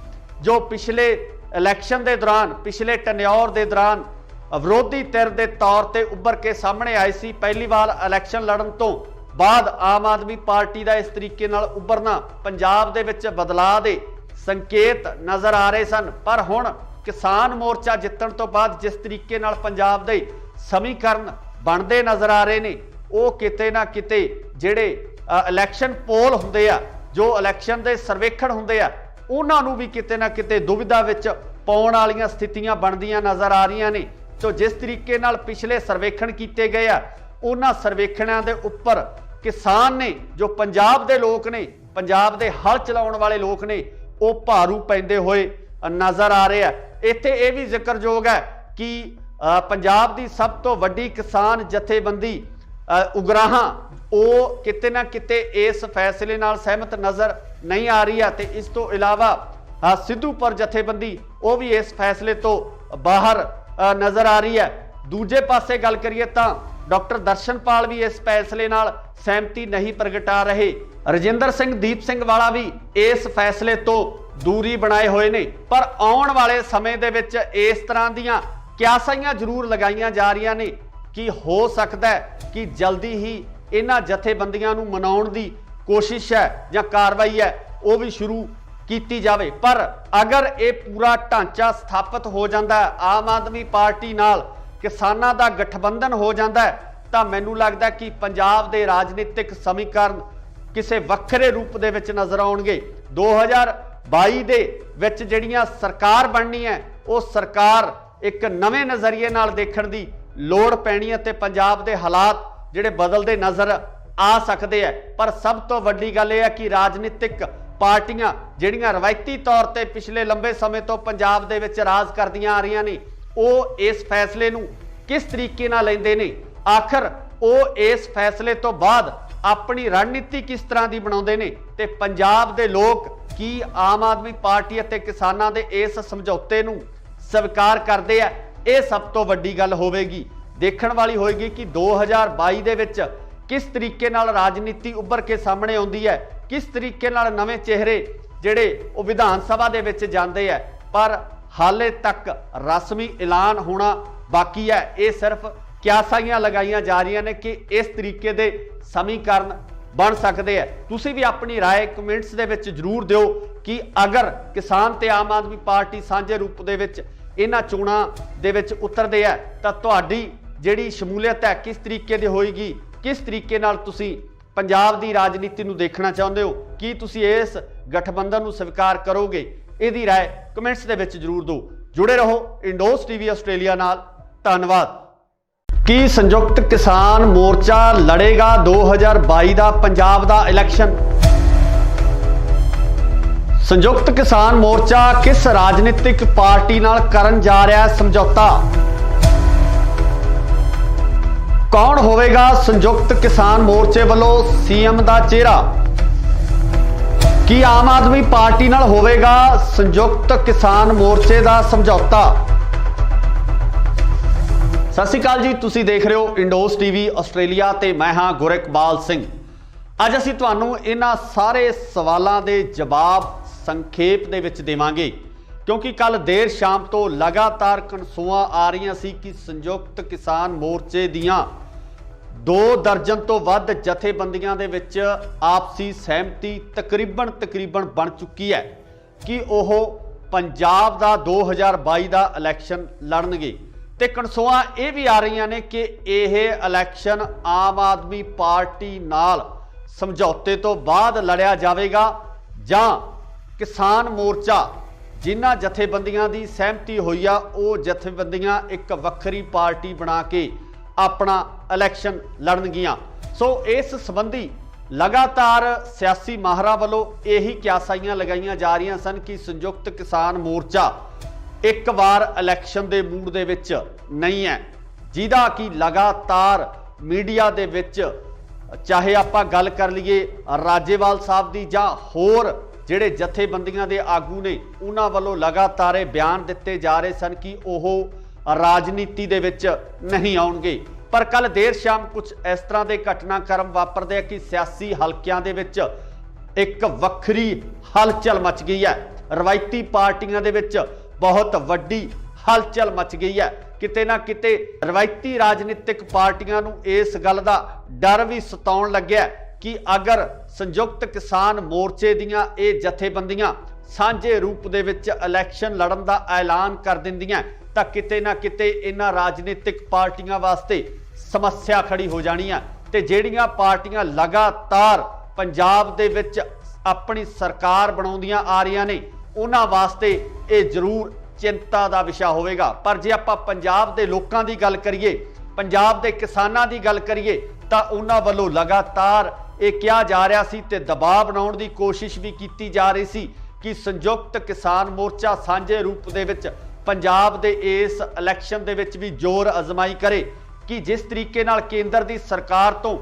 जो पिछले इलैक्शन के दौरान पिछले टन्योर के दौरान विरोधी धिर के तौर पर उभर के सामने आई सी, पहली बार इलैक्शन लड़न तो बाद आम आदमी पार्टी का इस तरीके नाल उभरना पंजाब दे विच बदलाव के संकेत नज़र आ रहे सन। पर हुण किसान मोर्चा जितण तो बाद जिस तरीके नाल पंजाब दे समीकरण बनते नज़र आ रहे ने, वो किते ना किते जिहड़े इलैक्शन पोल हुंदे आ, जो इलैक्शन के सर्वेखण हुंदे आ, उन्हां नूं भी किते ना किते दुविधा विच पाउण वालीआं स्थितियां बनदियां नज़र आ रहीआं ने। तो जिस तरीके नाल पिछले सर्वेखण कीते गए आ, उन्हां सर्वेखणां दे उप्पर किसान ने, जो पंजाब दे लोक ने, पंजाब दे हल चलाउण वाले लोक ने, वो भारू पैंदे होए नज़र आ रहे हैं। इत्थे ये भी जिक्रयोग है कि पंजाब की सब तो वड्डी किसान जथेबंदी उगराहां वो किते ना किते इस फैसले नाल सहमत नज़र नहीं आ रही है। तो इस तो इलावा सिद्धूपुर जथेबंदी वो भी इस फैसले तो बाहर नज़र आ रही है। दूजे पासे गल करिए तो डॉक्टर दर्शनपाल भी इस फैसले नाल सहमति नहीं प्रगटा रहे। रजिंदर सिंह दीप सिंह वाला भी इस फैसले तो दूरी बनाए हुए ने। पर आउण वाले समय दे विच इस तरह दीयां क्यासाइयां जरूर लगाईयां जा रही ने कि हो सकता है कि जल्दी ही इन्हां जथेबंदियां नूं मनाउण दी कोशिश है या कार्रवाई है वो भी शुरू की जाए। पर अगर ये पूरा ढांचा स्थापित हो जाता है, आम आदमी पार्टी नाल किसानां दा गठबंधन हो जाता है, तो मैनूं लगदा है कि पंजाब दे राजनीतिक समीकरण किसी वक्रे रूप दे विच नज़र आउणगे। 2022 दे विच जिहड़ियां सरकार बननी है, वो सरकार एक नवे नज़रिए नाल देखण दी लोड़ पैनी है ते पंजाब दे हालात जिहड़े बदलते नज़र आ सकते हैं। पर सब तो वड्डी गल यह है कि राजनीतिक पार्टियां जिहड़ियां रवायती तौर पर पिछले लंबे समय तो पंजाब दे विच राज करदियां आ रही ने, वो इस फैसले नूं किस तरीके नाल लैंदे ने, आखिर वो इस फैसले तो बाद अपनी रणनीति किस तरह की बनाउंदे ने, ते पंजाब दे लोक की आम आदमी पार्टी अते किसानां दे इस समझौते नूं स्वीकार करते हैं। ये सब तो वड्डी गल होवेगी, देखण वाली होएगी कि 2022 दे विच किस तरीके नाल राजनीति उभर के सामने आउंदी है, किस तरीके नाल नवे चेहरे जिहड़े वो विधान सभा दे विच जांदे है। पर हाले तक रस्मी ऐलान होना बाकी है। ये सिर्फ क्यासाइयां लगाईयां जा रही ने कि इस तरीके दे समीकरण बन सकते हैं। तुसीं भी अपनी राय कमेंट्स दे विच जरूर दिओ कि अगर किसान ते आम आदमी पार्टी सांझे रूप दे विच इन्हां चोणां दे विच उतरदे है तां तुहाडी जिहड़ी शमूलीयत है किस तरीके दी होएगी, किस तरीके नाल तुसीं पंजाब दी राजनीति नूं देखना चाहुंदे हो, कि तुसीं इस गठबंधन नूं स्वीकार करोगे? इहदी राय कमेंट्स दे विच जरूर दो। जुड़े रहो इंडोस टीवी आस्ट्रेलिया नाल। धन्नवाद। की संयुक्त किसान मोर्चा लड़ेगा 2022 का पंजाब का इलैक्शन? संयुक्त किसान मोर्चा किस राजनीतिक पार्टी नाल करन जा रहा है समझौता? कौन होवेगा संयुक्त किसान मोर्चे वालों सीएम का चेहरा? की आम आदमी पार्टी नाल होवेगा संयुक्त किसान मोर्चे का समझौता? सत श्री अकाल जी, तुसीं देख रहे हो इंडोस टीवी आस्ट्रेलिया ते मैं हाँ गुरकबाल सिंह। अज असीं तुहानूं इन्हां सारे सवालों के जवाब संखेप दे विच देवांगे, क्योंकि कल देर शाम तो लगातार कनसूआं आ रही सी कि संयुक्त किसान मोर्चे दियां 2 दर्जन तो वध जथेबंदियां दे विच आपसी सहमति तकरीबन बन चुकी है कि वह पंजाब का 2022 का इलैक्शन लड़नगे। ते कनसूआं ये भी आ रही ने कि यह इलैक्शन आम आदमी पार्टी नाल समझौते तो बाद लड़िया जाएगा जां किसान मोर्चा जिन्हां जथेबंदियां की सहमति हुई आ वो जथेबंदियां एक वक्री पार्टी बना के अपना इलैक्शन लड़नगियां। सो इस संबंधी लगातार सियासी माहरां वालों यही क्यासाइयां लगाईयां जा रही सन कि संयुक्त किसान मोर्चा एक बार इलैक्शन के मूड दे विच नहीं है, जिहदा कि लगातार मीडिया दे विच चाहे आपां गल कर लीए राजेवाल साहब की जां होर जिहड़े जथेबंदियां दे आगू ने उन्हां वालों लगातार बयान दिते जा रहे सन कि ओह राजनीति दे विच नहीं आउणगे। ਪਰ ਕੱਲ देर शाम कुछ इस तरह के घटनाक्रम वापरदे कि सियासी हलकियां दे विच एक वक्री हलचल मच गई है। रवायती पार्टियां दे विच बहुत वड्डी हलचल मच गई है। किते ना किते रवायती राजनीतिक पार्टियां नूं इस गल दा डर भी सताउण लग्या कि अगर संयुक्त किसान मोर्चे दीयां ये जथेबंदियां सांझे रूप दे विच इलैक्शन लड़न दा ऐलान कर दिंदियां तां किते ना किते इन्हां राजनीतिक पार्टियां वास्ते समस्या खड़ी हो जानी है। ते जिहड़ियां पार्टियां लगातार पंजाब दे विच अपनी सरकार बनाउंदियां आ रहीआं ने उन्हां वास्ते ये जरूर चिंता का विषय होगा। पर जे आपां पंजाब दे लोकां दी गल करिए, पंजाब दे किसानां दी गल करिए तां उन्हां वल्लों लगातार ये कहा जा रहा सी ते दबाव बनाउण दी कोशिश भी की जा रही सी कि संयुक्त किसान मोर्चा सांझे रूप दे विच पंजाब दे इस इलैक्शन दे विच भी जोर अजमाई करे कि जिस तरीके नाल केंद्र दी सरकार तो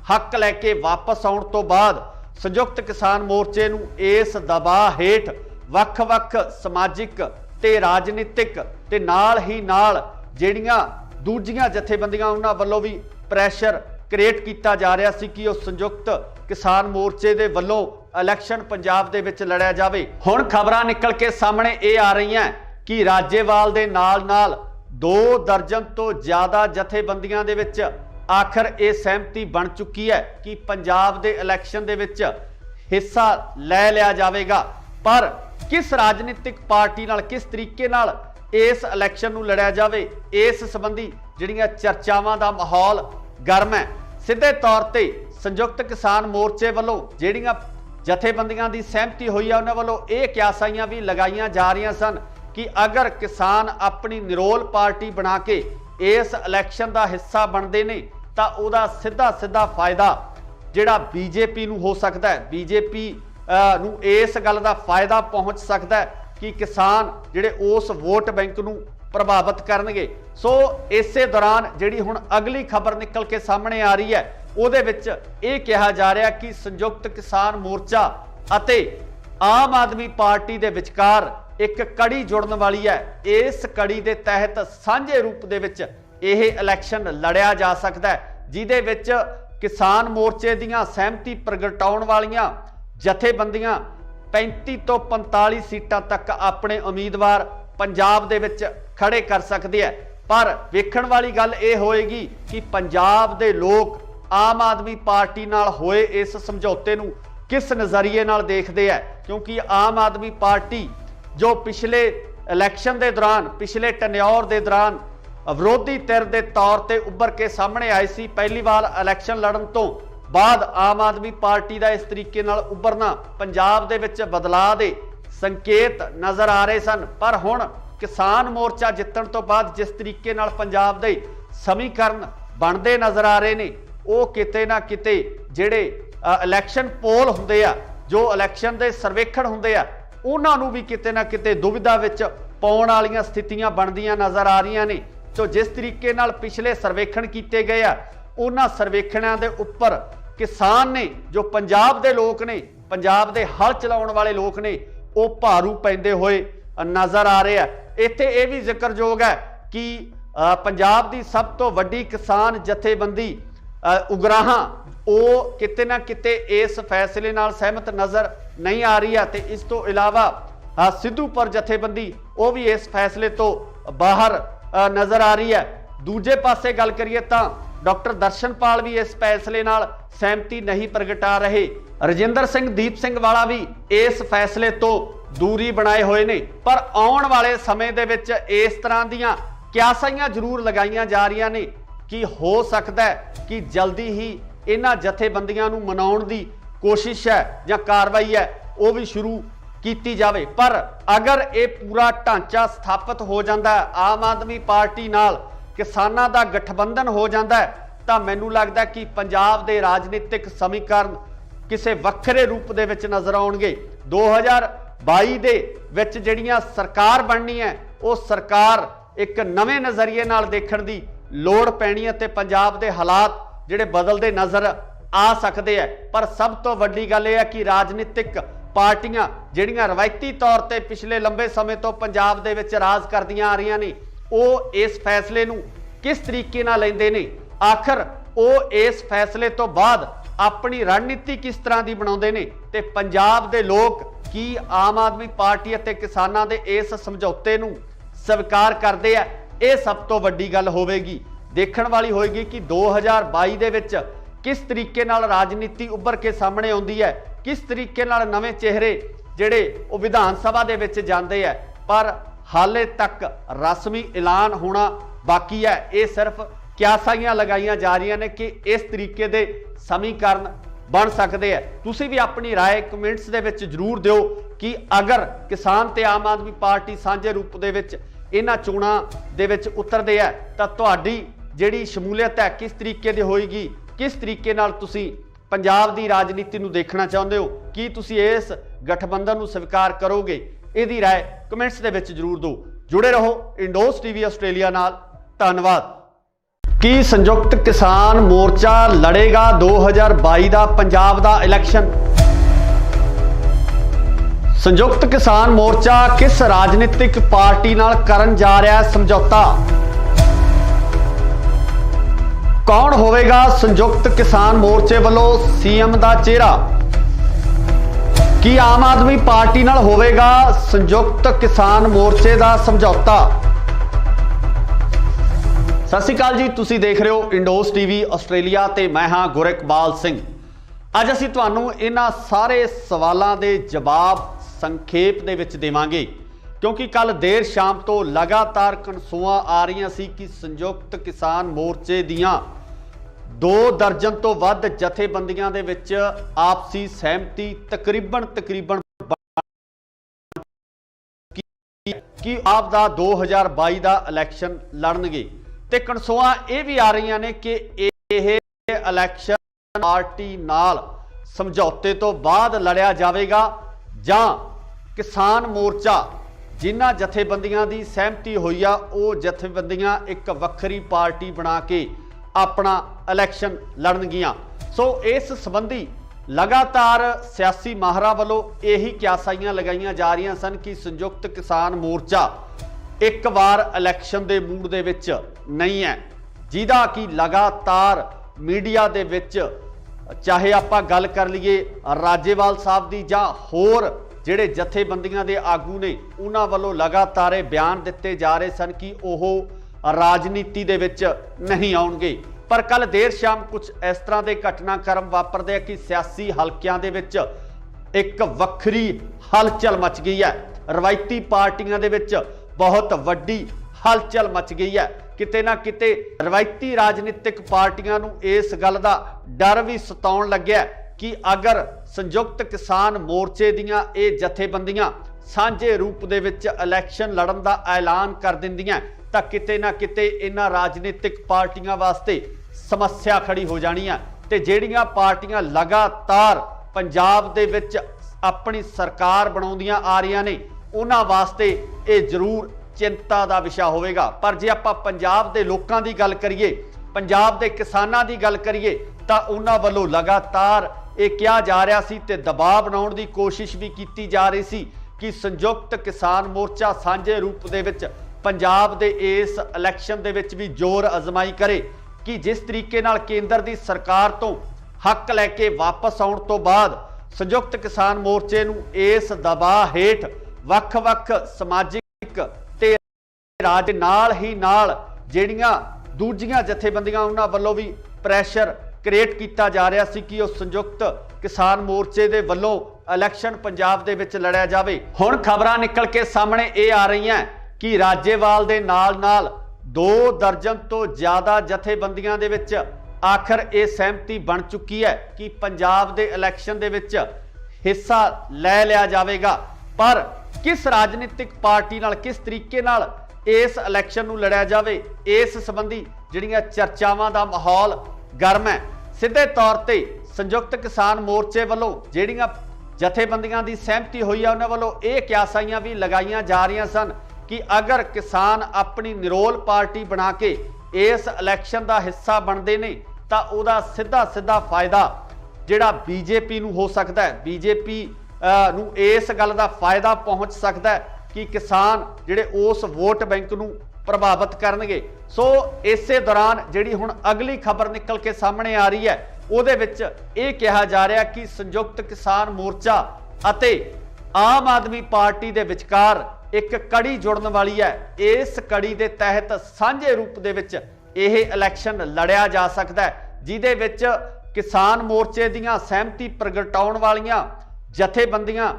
हक लैके वापस आउण तो बाद संयुक्त किसान मोर्चे नूं इस दबाव हेठ वख-वख समाजिक ते राजनीतिक ते नाल ही नाल जिहड़ियां दूजियां जथेबंदियां उन्हां वल्लों भी प्रैशर क्रिएट किया जा रहा सी कि उस संयुक्त किसान मोर्चे दे वल्लों इलैक्शन पंजाब दे विच लड़िया जावे। हुण खबरां निकल के सामने ये आ रही हैं कि राजेवाल दे नाल नाल 2 दर्जन तो ज़्यादा जथेबंदियां दे विच आखिर ये सहमति बन चुकी है कि पंजाब दे इलैक्शन दे विच हिस्सा लै लिया जाएगा। पर किस राजनीतिक पार्टी नाल किस तरीके नाल इस इलैक्शन नूं लड़िया जावे इस संबंधी जिहड़ियां चर्चावां दा माहौल गर्म है। सीधे तौर ते संयुक्त किसान मोर्चे वालों जिहड़ियां जथेबंदियां दी सहमति हुई है उन्हां वालों ये क्यासाइयां भी लगाईयां जा रही सन कि अगर किसान अपनी निरोल पार्टी बना के इस इलैक्शन का हिस्सा बनते हैं तो उहदा सीधा सीधा फायदा जिहड़ा बीजेपी नूं हो सकता है। बीजेपी नूं इस गल का फायदा पहुँच सकता है कि किसान जिहड़े उस वोट बैंक नूं प्रभावित करनगे। सो इसे दौरान जिहड़ी हुण अगली खबर निकल के सामने आ रही है उहदे विच ये कहा जा रहा कि संयुक्त किसान मोर्चा अते आम आदमी पार्टी दे विचकार एक कड़ी जुड़न वाली है। इस कड़ी के तहत सांझे रूप दे विच यह इलैक्शन लड़िया जा सकता है जिहदे विच किसान मोर्चे दीयां सहमति प्रगटाउण वालियां जथेबंदियां 35 तो 45 सीटां तक अपने उम्मीदवार पंजाब दे विच खड़े कर सकते हैं। पर वेखण वाली गल ये होएगी कि पंजाब दे लोग आम आदमी पार्टी नाल होए इस समझौते नूं किस नज़रिए नाल देखते हैं, क्योंकि आम आदमी पार्टी जो पिछले इलैक्शन के दौरान पिछले टन्योर के दौरान विरोधी धिर के तौर पर उभर के सामने आई सी। पहली बार इलैक्शन लड़न तो बाद आम आदमी पार्टी का इस तरीके नाल उभरना पंजाब दे विच बदलाव के संकेत नज़र आ रहे सन। पर हुण किसान मोर्चा जितण तो बाद जिस तरीके नाल पंजाब दे समीकरण बनते नज़र आ रहे ने वो किते ना किते जिहड़े इलैक्शन पोल हुंदे आ जो इलैक्शन के सर्वेखण हुंदे आ उन्हां नूं भी किते ना किते दुविधा विच पाउण वालीआं स्थितियां बनदियां नज़र आ रही ने। तो जिस तरीके नाल पिछले सर्वेखण किए गए आ उन्हां सर्वेखणां दे उपर किसान ने जो पंजाब दे लोग ने पंजाब दे हल चलाउण वाले लोग ने वो भारू पैंदे होए नज़र आ रहे हैं। इत्थे ये भी जिक्रयोग है कि पंजाब की सब तो वड्डी किसान जथेबंदी उगराहां वो किते ना किते इस फैसले नाल सहमत नज़र नहीं आ रही है। तो इस तो इलावा सिद्धूपुर जथेबंदी वो भी इस फैसले तो बाहर नज़र आ रही है। दूजे पासे गल करिए तो डॉक्टर दर्शनपाल भी इस फैसले नाल सहमति नहीं प्रगटा रहे। रजिंदर सिंह दीप सिंह वाला भी इस फैसले तो दूरी बनाए हुए ने। पर आउण वाले समय दे विच इस तरह दीयां क्यासाइयां जरूर लगाईयां जा रही ने कि हो सकता है कि जल्दी ही इन्हां जथेबंदियां नूं मनाउण दी कोशिश है या कार्रवाई है वो भी शुरू की जाए। पर अगर ये पूरा ढांचा स्थापित हो जाता है आम आदमी पार्टी नाल किसानां दा गठबंधन हो जाता है तो मैनूं लगदा कि पंजाब दे राजनीतिक समीकरण किसी वक्रे रूप दे विच नज़र आउणगे। 2022 दे विच जिहड़ियां सरकार बननी है वो सरकार एक नवे नज़रिए नाल देखण दी लोड़ पैनी है ते पंजाब दे हालात जिहड़े बदलते नज़र आ सकते हैं। पर सब तो वड्डी गल यह है कि राजनीतिक पार्टियां जिहड़ियां रवायती तौर पर पिछले लंबे समय तो पंजाब दे विच राज करदियां आ रही ने वो इस फैसले नूं किस तरीके नाल लैंदे ने आखिर ਉਹ ਇਸ फैसले तो बाद अपनी रणनीति किस तरह की बनाउंदे ने ते पंजाब दे लोग की आम आदमी पार्टी अते किसानां दे इस समझौते नूं स्वीकार करदे आ। ਇਹ सब तो वड्डी गल होवेगी, देखण वाली होएगी कि 2022 दे विच किस तरीके नाल राजनीति उभर के सामने आउंदी है, किस तरीके नाल नवें चेहरे जिहड़े वो विधान सभा दे विच जांदे है। पर हाले तक रस्मी ऐलान होना बाकी है। ये सिर्फ क्यासाइयां लगाइयां जा रही ने कि इस तरीके दे समीकरण बन सकते हैं। तुसी भी अपनी राय कमेंट्स दे विच जरूर दिओ कि अगर किसान ते आम आदमी पार्टी सांझे रूप दे विच इन्हां चोणां दे विच उतरदे है तां तुहाडी जिहड़ी शमूलीयत है किस तरीके दी होएगी, किस तरीके नाल तुसी पंजाब दी राजनीति नूं देखना चाहुंदे हो, कि तुसी इस गठबंधन नूं स्वीकार करोगे। इहदी राय कमेंट्स दे विच जरूर दो। जुड़े रहो इंडोस टीवी आस्ट्रेलिया नाल। धन्नवाद। की संयुक्त किसान मोर्चा लड़ेगा 2022 का पंजाब का इलैक्शन? संयुक्त किसान मोर्चा किस राजनीतिक पार्टी नाल करन जा रहा है समझौता? कौन होवेगा संयुक्त किसान मोर्चे वालों सीएम का चेहरा? की आम आदमी पार्टी नाल होवेगा संयुक्त किसान मोर्चे का समझौता? सत श्री अकाल जी, तुसी देख रहे हो इंडोस टीवी आस्ट्रेलिया ते मैं हाँ गुरकबाल सिंह। अज असीं तुहानूं इन्हां सारे सवालों के जवाब संखेप दे विच देवांगे, क्योंकि कल देर शाम तो लगातार कनसूआं आ रही सी कि संयुक्त किसान मोर्चे दियां 2 दर्जन तो वध जथेबंदियां दे विच आपसी सहमति तकरीबन कि आप दा 2022 का इलैक्शन लड़नगे। ते कनसूआं ये भी आ रही ने कि यह इलैक्शन पार्टी नाल समझौते तो बाद लड़िया जाएगा जां किसान मोर्चा जिन्हां जथेबंदियां दी सहमति हुई आ वो जथेबंदियां एक वक्खरी पार्टी बना के अपना इलैक्शन लड़नगियां। सो इस संबंधी लगातार सियासी माहरां वालों यही क्यासाइयां लगाइयां जा रही सन कि संयुक्त किसान मोर्चा एक बार इलैक्शन के मूड दे विच नहीं है, जिहदा कि लगातार मीडिया दे विच चाहे आपां गल कर लीए राजेवाल साहब दी जां होर जिहड़े जथेबंदियां दे आगू ने उन्हां वालों लगातार बयान दिते जा रहे सन कि ओह राजनीति दे विच नहीं आउणगे। पर कल देर शाम कुछ इस तरह के घटनाक्रम वापरदे कि सियासी हलकियां दे विच एक वक्खरी हलचल मच गई है। रवायती पार्टियां दे विच बहुत वड्डी हलचल मच गई है। किते ना किते रवायती राजनीतिक पार्टियां नूं इस गल दा डर भी सताउण लग्या कि अगर संयुक्त किसान मोर्चे दियां ये जथेबंदियां सांझे रूप दे विच इलैक्शन लड़न दा ऐलान कर दिंदियां तां किते ना किते इन्हां राजनीतिक पार्टियां वास्ते समस्या खड़ी हो जानी है। ते जिहड़ियां पार्टियां लगातार पंजाब दे विच अपनी सरकार बनाउंदियां आ रही ने उन्हां वास्ते ये जरूर चिंता का विषय होगा। पर जे आपां पंजाब दे लोकां दी गल करिए, पंजाब दे किसानां दी गल करिए तां उन्हां वल्लों लगातार ये कहा जा रहा सी ते दबाव बनाउण दी कोशिश भी की जा रही सी कि संयुक्त किसान मोर्चा सांझे रूप दे विच पंजाब दे इस इलैक्शन दे विच भी जोर अजमाई करे कि जिस तरीके नाल केंद्र दी सरकार तो हक लैके वापस आउण तो बाद संयुक्त किसान मोर्चे नूं इस दबाव हेठ वख-वख समाजिक ते राज नाल ही नाल जिहड़ियां दूजियां जथेबंदियां उन्हां वल्लों भी प्रैशर क्रिएट किया जा रहा सी कि उस संयुक्त किसान मोर्चे दे वल्लों इलैक्शन पंजाब दे विच लड़िया जावे। हुण खबरां निकल के सामने ये आ रही हैं कि राजेवाल दे नाल नाल 2 दर्जन तो ज़्यादा जथेबंदियां दे विच आखिर ये सहमति बन चुकी है कि पंजाब दे इलैक्शन दे विच हिस्सा लै लिया जाएगा। पर किस राजनीतिक पार्टी नाल किस तरीके नाल इस इलैक्शन नूं लड़िया जावे, इस संबंधी जिहड़ियां चर्चावां दा माहौल गर्म है। सीधे तौर पर संयुक्त किसान मोर्चे वालों जिहड़ियां जथेबंदियां दी सहमति हुई है उन्हां वालों ये क्यासाइयां भी लगाइयां जा रही सन कि अगर किसान अपनी निरोल पार्टी बना के इस इलैक्शन का हिस्सा बनते ने तां उहदा सीधा सीधा फायदा जिहड़ा बीजेपी नूं हो सकता है, बीजेपी नूं इस गल का फायदा पहुँच सकता है कि किसान जिहड़े उस वोट बैंक नूं ਪ੍ਰਭਾਵਿਤ ਕਰਨਗੇ। ਸੋ ਇਸੇ ਦੌਰਾਨ ਜਿਹੜੀ ਹੁਣ ਅਗਲੀ ਖਬਰ ਨਿਕਲ ਕੇ ਸਾਹਮਣੇ ਆ ਰਹੀ ਹੈ ਉਹਦੇ ਵਿੱਚ ਇਹ ਕਿਹਾ ਜਾ ਰਿਹਾ ਕਿ ਸੰਯੁਕਤ ਕਿਸਾਨ ਮੋਰਚਾ ਅਤੇ ਆਮ ਆਦਮੀ ਪਾਰਟੀ ਦੇ ਵਿਚਕਾਰ ਇੱਕ ਕੜੀ ਜੁੜਨ ਵਾਲੀ ਹੈ। ਇਸ ਕੜੀ ਦੇ ਤਹਿਤ ਸਾਂਝੇ ਰੂਪ ਦੇ ਵਿੱਚ ਇਹ ਇਲੈਕਸ਼ਨ ਲੜਿਆ ਜਾ ਸਕਦਾ ਹੈ, ਜਿਹਦੇ ਵਿੱਚ ਕਿਸਾਨ ਮੋਰਚੇ ਦੀਆਂ ਸਹਿਮਤੀ ਪ੍ਰਗਟਾਉਣ ਵਾਲੀਆਂ ਜਥੇਬੰਦੀਆਂ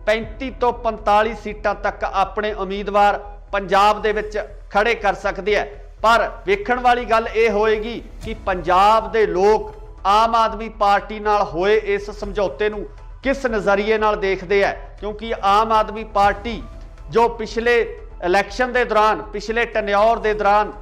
35 ਤੋਂ 45 ਸੀਟਾਂ ਤੱਕ ਆਪਣੇ ਉਮੀਦਵਾਰ ਪੰਜਾਬ ਦੇ ਵਿੱਚ ਖੜੇ ਕਰ ਸਕਦੇ ਹੈ। ਪਰ ਵੇਖਣ ਵਾਲੀ ਗੱਲ ਇਹ ਹੋਏਗੀ ਕਿ ਪੰਜਾਬ ਦੇ ਲੋਕ ਆਮ ਆਦਮੀ ਪਾਰਟੀ ਨਾਲ ਹੋਏ ਇਸ ਸਮਝੌਤੇ ਨੂੰ ਕਿਸ ਨਜ਼ਰੀਏ ਨਾਲ ਦੇਖਦੇ ਹੈ, ਕਿਉਂਕਿ ਆਮ ਆਦਮੀ ਪਾਰਟੀ ਜੋ ਪਿਛਲੇ ਇਲੈਕਸ਼ਨ ਦੇ ਦੌਰਾਨ, ਪਿਛਲੇ ਟਨਿਓਰ ਦੇ ਦੌਰਾਨ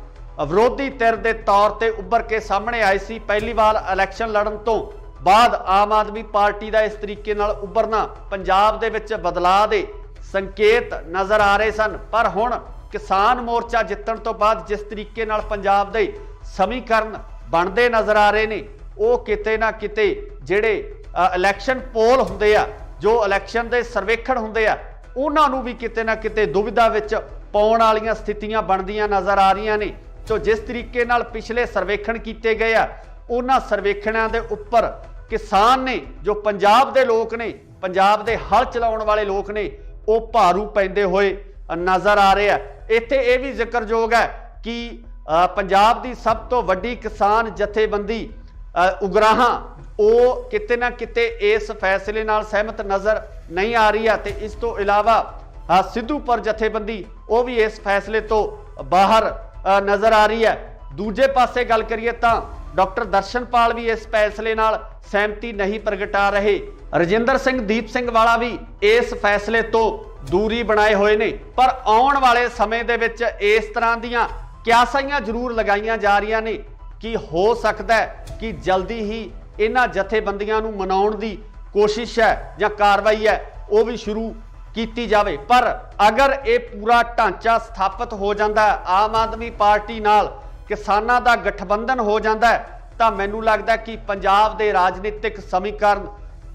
ਵਿਰੋਧੀ ਧਿਰ ਦੇ ਤੌਰ ਤੇ ਉੱਭਰ ਕੇ ਸਾਹਮਣੇ ਆਈ ਸੀ। ਪਹਿਲੀ ਵਾਰ ਇਲੈਕਸ਼ਨ ਲੜਨ ਤੋਂ ਬਾਅਦ ਆਮ ਆਦਮੀ ਪਾਰਟੀ ਦਾ ਇਸ ਤਰੀਕੇ ਨਾਲ ਉੱਭਰਨਾ ਪੰਜਾਬ ਦੇ ਵਿੱਚ ਬਦਲਾਅ ਦੇ ਸੰਕੇਤ ਨਜ਼ਰ ਆ ਰਹੇ ਸਨ। ਪਰ ਹੁਣ ਕਿਸਾਨ ਮੋਰਚਾ ਜਿੱਤਣ ਤੋਂ ਬਾਅਦ ਜਿਸ ਤਰੀਕੇ ਨਾਲ ਪੰਜਾਬ ਦੇ ਸਮੀਕਰਨ ਬਣਦੇ ਨਜ਼ਰ ਆ ਰਹੇ ਨੇ, ਉਹ ਕਿਤੇ ਨਾ ਕਿਤੇ ਜਿਹੜੇ ਇਲੈਕਸ਼ਨ ਪੋਲ ਹੁੰਦੇ ਆ, ਜੋ ਇਲੈਕਸ਼ਨ ਦੇ ਸਰਵੇਖਣ ਹੁੰਦੇ ਆ, ਉਹਨਾਂ ਨੂੰ ਵੀ ਕਿਤੇ ਨਾ ਕਿਤੇ ਦੁਵਿਧਾ ਵਿੱਚ ਪਾਉਣ ਵਾਲੀਆਂ ਸਥਿਤੀਆਂ ਬਣਦੀਆਂ ਨਜ਼ਰ ਆ ਰਹੀਆਂ ਨੇ। ਸੋ ਜਿਸ ਤਰੀਕੇ ਨਾਲ ਪਿਛਲੇ ਸਰਵੇਖਣ ਕੀਤੇ ਗਏ ਆ, ਉਹਨਾਂ ਸਰਵੇਖਣਾਂ ਦੇ ਉੱਪਰ ਕਿਸਾਨ ਨੇ, ਜੋ ਪੰਜਾਬ ਦੇ ਲੋਕ ਨੇ, ਪੰਜਾਬ ਦੇ ਹਲ ਚਲਾਉਣ ਵਾਲੇ ਲੋਕ ਨੇ, ਉਹ ਭਾਰੂ ਪੈਂਦੇ ਹੋਏ ਨਜ਼ਰ ਆ ਰਹੇ ਆ। ਇੱਥੇ ਇਹ ਵੀ ਜ਼ਿਕਰਯੋਗ ਹੈ ਕਿ ਪੰਜਾਬ ਦੀ ਸਭ ਤੋਂ ਵੱਡੀ ਕਿਸਾਨ ਜਥੇਬੰਦੀ ਉਗਰਾਹਾਂ, ਉਹ ਕਿਤੇ ਨਾ ਕਿਤੇ ਇਸ ਫੈਸਲੇ ਨਾਲ ਸਹਿਮਤ ਨਜ਼ਰ ਨਹੀਂ ਆ ਰਹੀ ਹੈ। ਤੇ ਇਸ ਤੋਂ ਇਲਾਵਾ ਸਿੱਧੂਪੁਰ ਜਥੇਬੰਦੀ, ਉਹ ਵੀ ਇਸ ਫੈਸਲੇ ਤੋਂ ਬਾਹਰ ਨਜ਼ਰ ਆ ਰਹੀ ਹੈ। ਦੂਜੇ ਪਾਸੇ ਗੱਲ ਕਰੀਏ ਤਾਂ ਡਾਕਟਰ ਦਰਸ਼ਨਪਾਲ ਵੀ ਇਸ ਫੈਸਲੇ ਨਾਲ ਸਹਿਮਤੀ ਨਹੀਂ ਪ੍ਰਗਟਾ ਰਹੇ। ਰਜਿੰਦਰ ਸਿੰਘ, ਦੀਪ ਸਿੰਘ ਵਾਲਾ ਵੀ ਇਸ ਫੈਸਲੇ ਤੋਂ ਦੂਰੀ ਬਣਾਏ ਹੋਏ ਨੇ। ਪਰ ਆਉਣ ਵਾਲੇ ਸਮੇਂ ਦੇ ਵਿੱਚ ਇਸ ਤਰ੍ਹਾਂ ਦੀਆਂ ਕਿਆਸਾਈਆਂ ਜ਼ਰੂਰ ਲਗਾਈਆਂ ਜਾ ਰਹੀਆਂ ਨੇ ਕਿ ਹੋ ਸਕਦਾ ਹੈ ਕਿ ਜਲਦੀ ਹੀ ਇਹਨਾਂ ਜਥੇਬੰਦੀਆਂ ਨੂੰ ਮਨਾਉਣ ਦੀ ਕੋਸ਼ਿਸ਼ ਹੈ ਜਾਂ ਕਾਰਵਾਈ ਹੈ ਉਹ ਵੀ ਸ਼ੁਰੂ ਕੀਤੀ ਜਾਵੇ। ਪਰ ਅਗਰ ਇਹ ਪੂਰਾ ਢਾਂਚਾ ਸਥਾਪਿਤ ਹੋ ਜਾਂਦਾ ਹੈ, ਆਮ ਆਦਮੀ ਪਾਰਟੀ ਨਾਲ ਕਿਸਾਨਾਂ ਦਾ ਗਠਬੰਧਨ ਹੋ ਜਾਂਦਾ ਹੈ, ਤਾਂ ਮੈਨੂੰ ਲੱਗਦਾ ਕਿ ਪੰਜਾਬ ਦੇ ਰਾਜਨੀਤਿਕ ਸਮੀਕਰਨ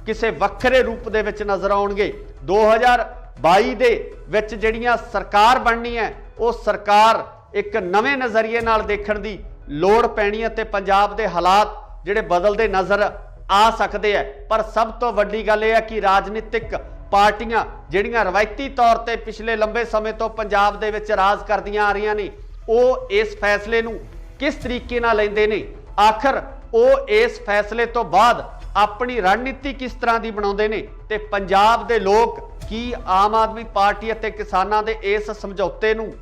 ਕਿਸੇ ਵੱਖਰੇ ਰੂਪ ਦੇ ਵਿੱਚ ਨਜ਼ਰ ਆਉਣਗੇ। 2022 ਦੇ ਵਿੱਚ ਜਿਹੜੀਆਂ ਸਰਕਾਰ ਬਣਨੀ ਹੈ, ਉਹ ਸਰਕਾਰ ਇੱਕ ਨਵੇਂ ਨਜ਼ਰੀਏ ਨਾਲ ਦੇਖਣ ਦੀ ਲੋੜ ਪੈਣੀ ਹੈ ਤੇ ਪੰਜਾਬ ਦੇ ਹਾਲਾਤ ਜਿਹੜੇ ਬਦਲਦੇ ਨਜ਼ਰ ਆ ਸਕਦੇ ਹੈ। ਪਰ ਸਭ ਤੋਂ ਵੱਡੀ ਗੱਲ ਇਹ ਹੈ ਕਿ ਰਾਜਨੀਤਿਕ ਪਾਰਟੀਆਂ ਜਿਹੜੀਆਂ ਰਵਾਇਤੀ ਤੌਰ ਤੇ ਪਿਛਲੇ ਲੰਬੇ ਸਮੇਂ ਤੋਂ ਪੰਜਾਬ ਦੇ ਵਿੱਚ ਰਾਜ ਕਰਦੀਆਂ ਆ ਰਹੀਆਂ ਨੇ, ਉਹ ਇਸ ਫੈਸਲੇ ਨੂੰ ਕਿਸ ਤਰੀਕੇ ਨਾਲ ਲੈਂਦੇ ਨੇ, ਆਖਰ ਉਹ ਇਸ ਫੈਸਲੇ ਤੋਂ ਬਾਅਦ ਆਪਣੀ ਰਣਨੀਤੀ ਕਿਸ ਤਰ੍ਹਾਂ ਦੀ ਬਣਾਉਂਦੇ ਨੇ, ਤੇ ਪੰਜਾਬ ਦੇ ਲੋਕ ਕੀ ਆਮ ਆਦਮੀ ਪਾਰਟੀ ਅਤੇ ਕਿਸਾਨਾਂ ਦੇ ਇਸ ਸਮਝੌਤੇ ਨੂੰ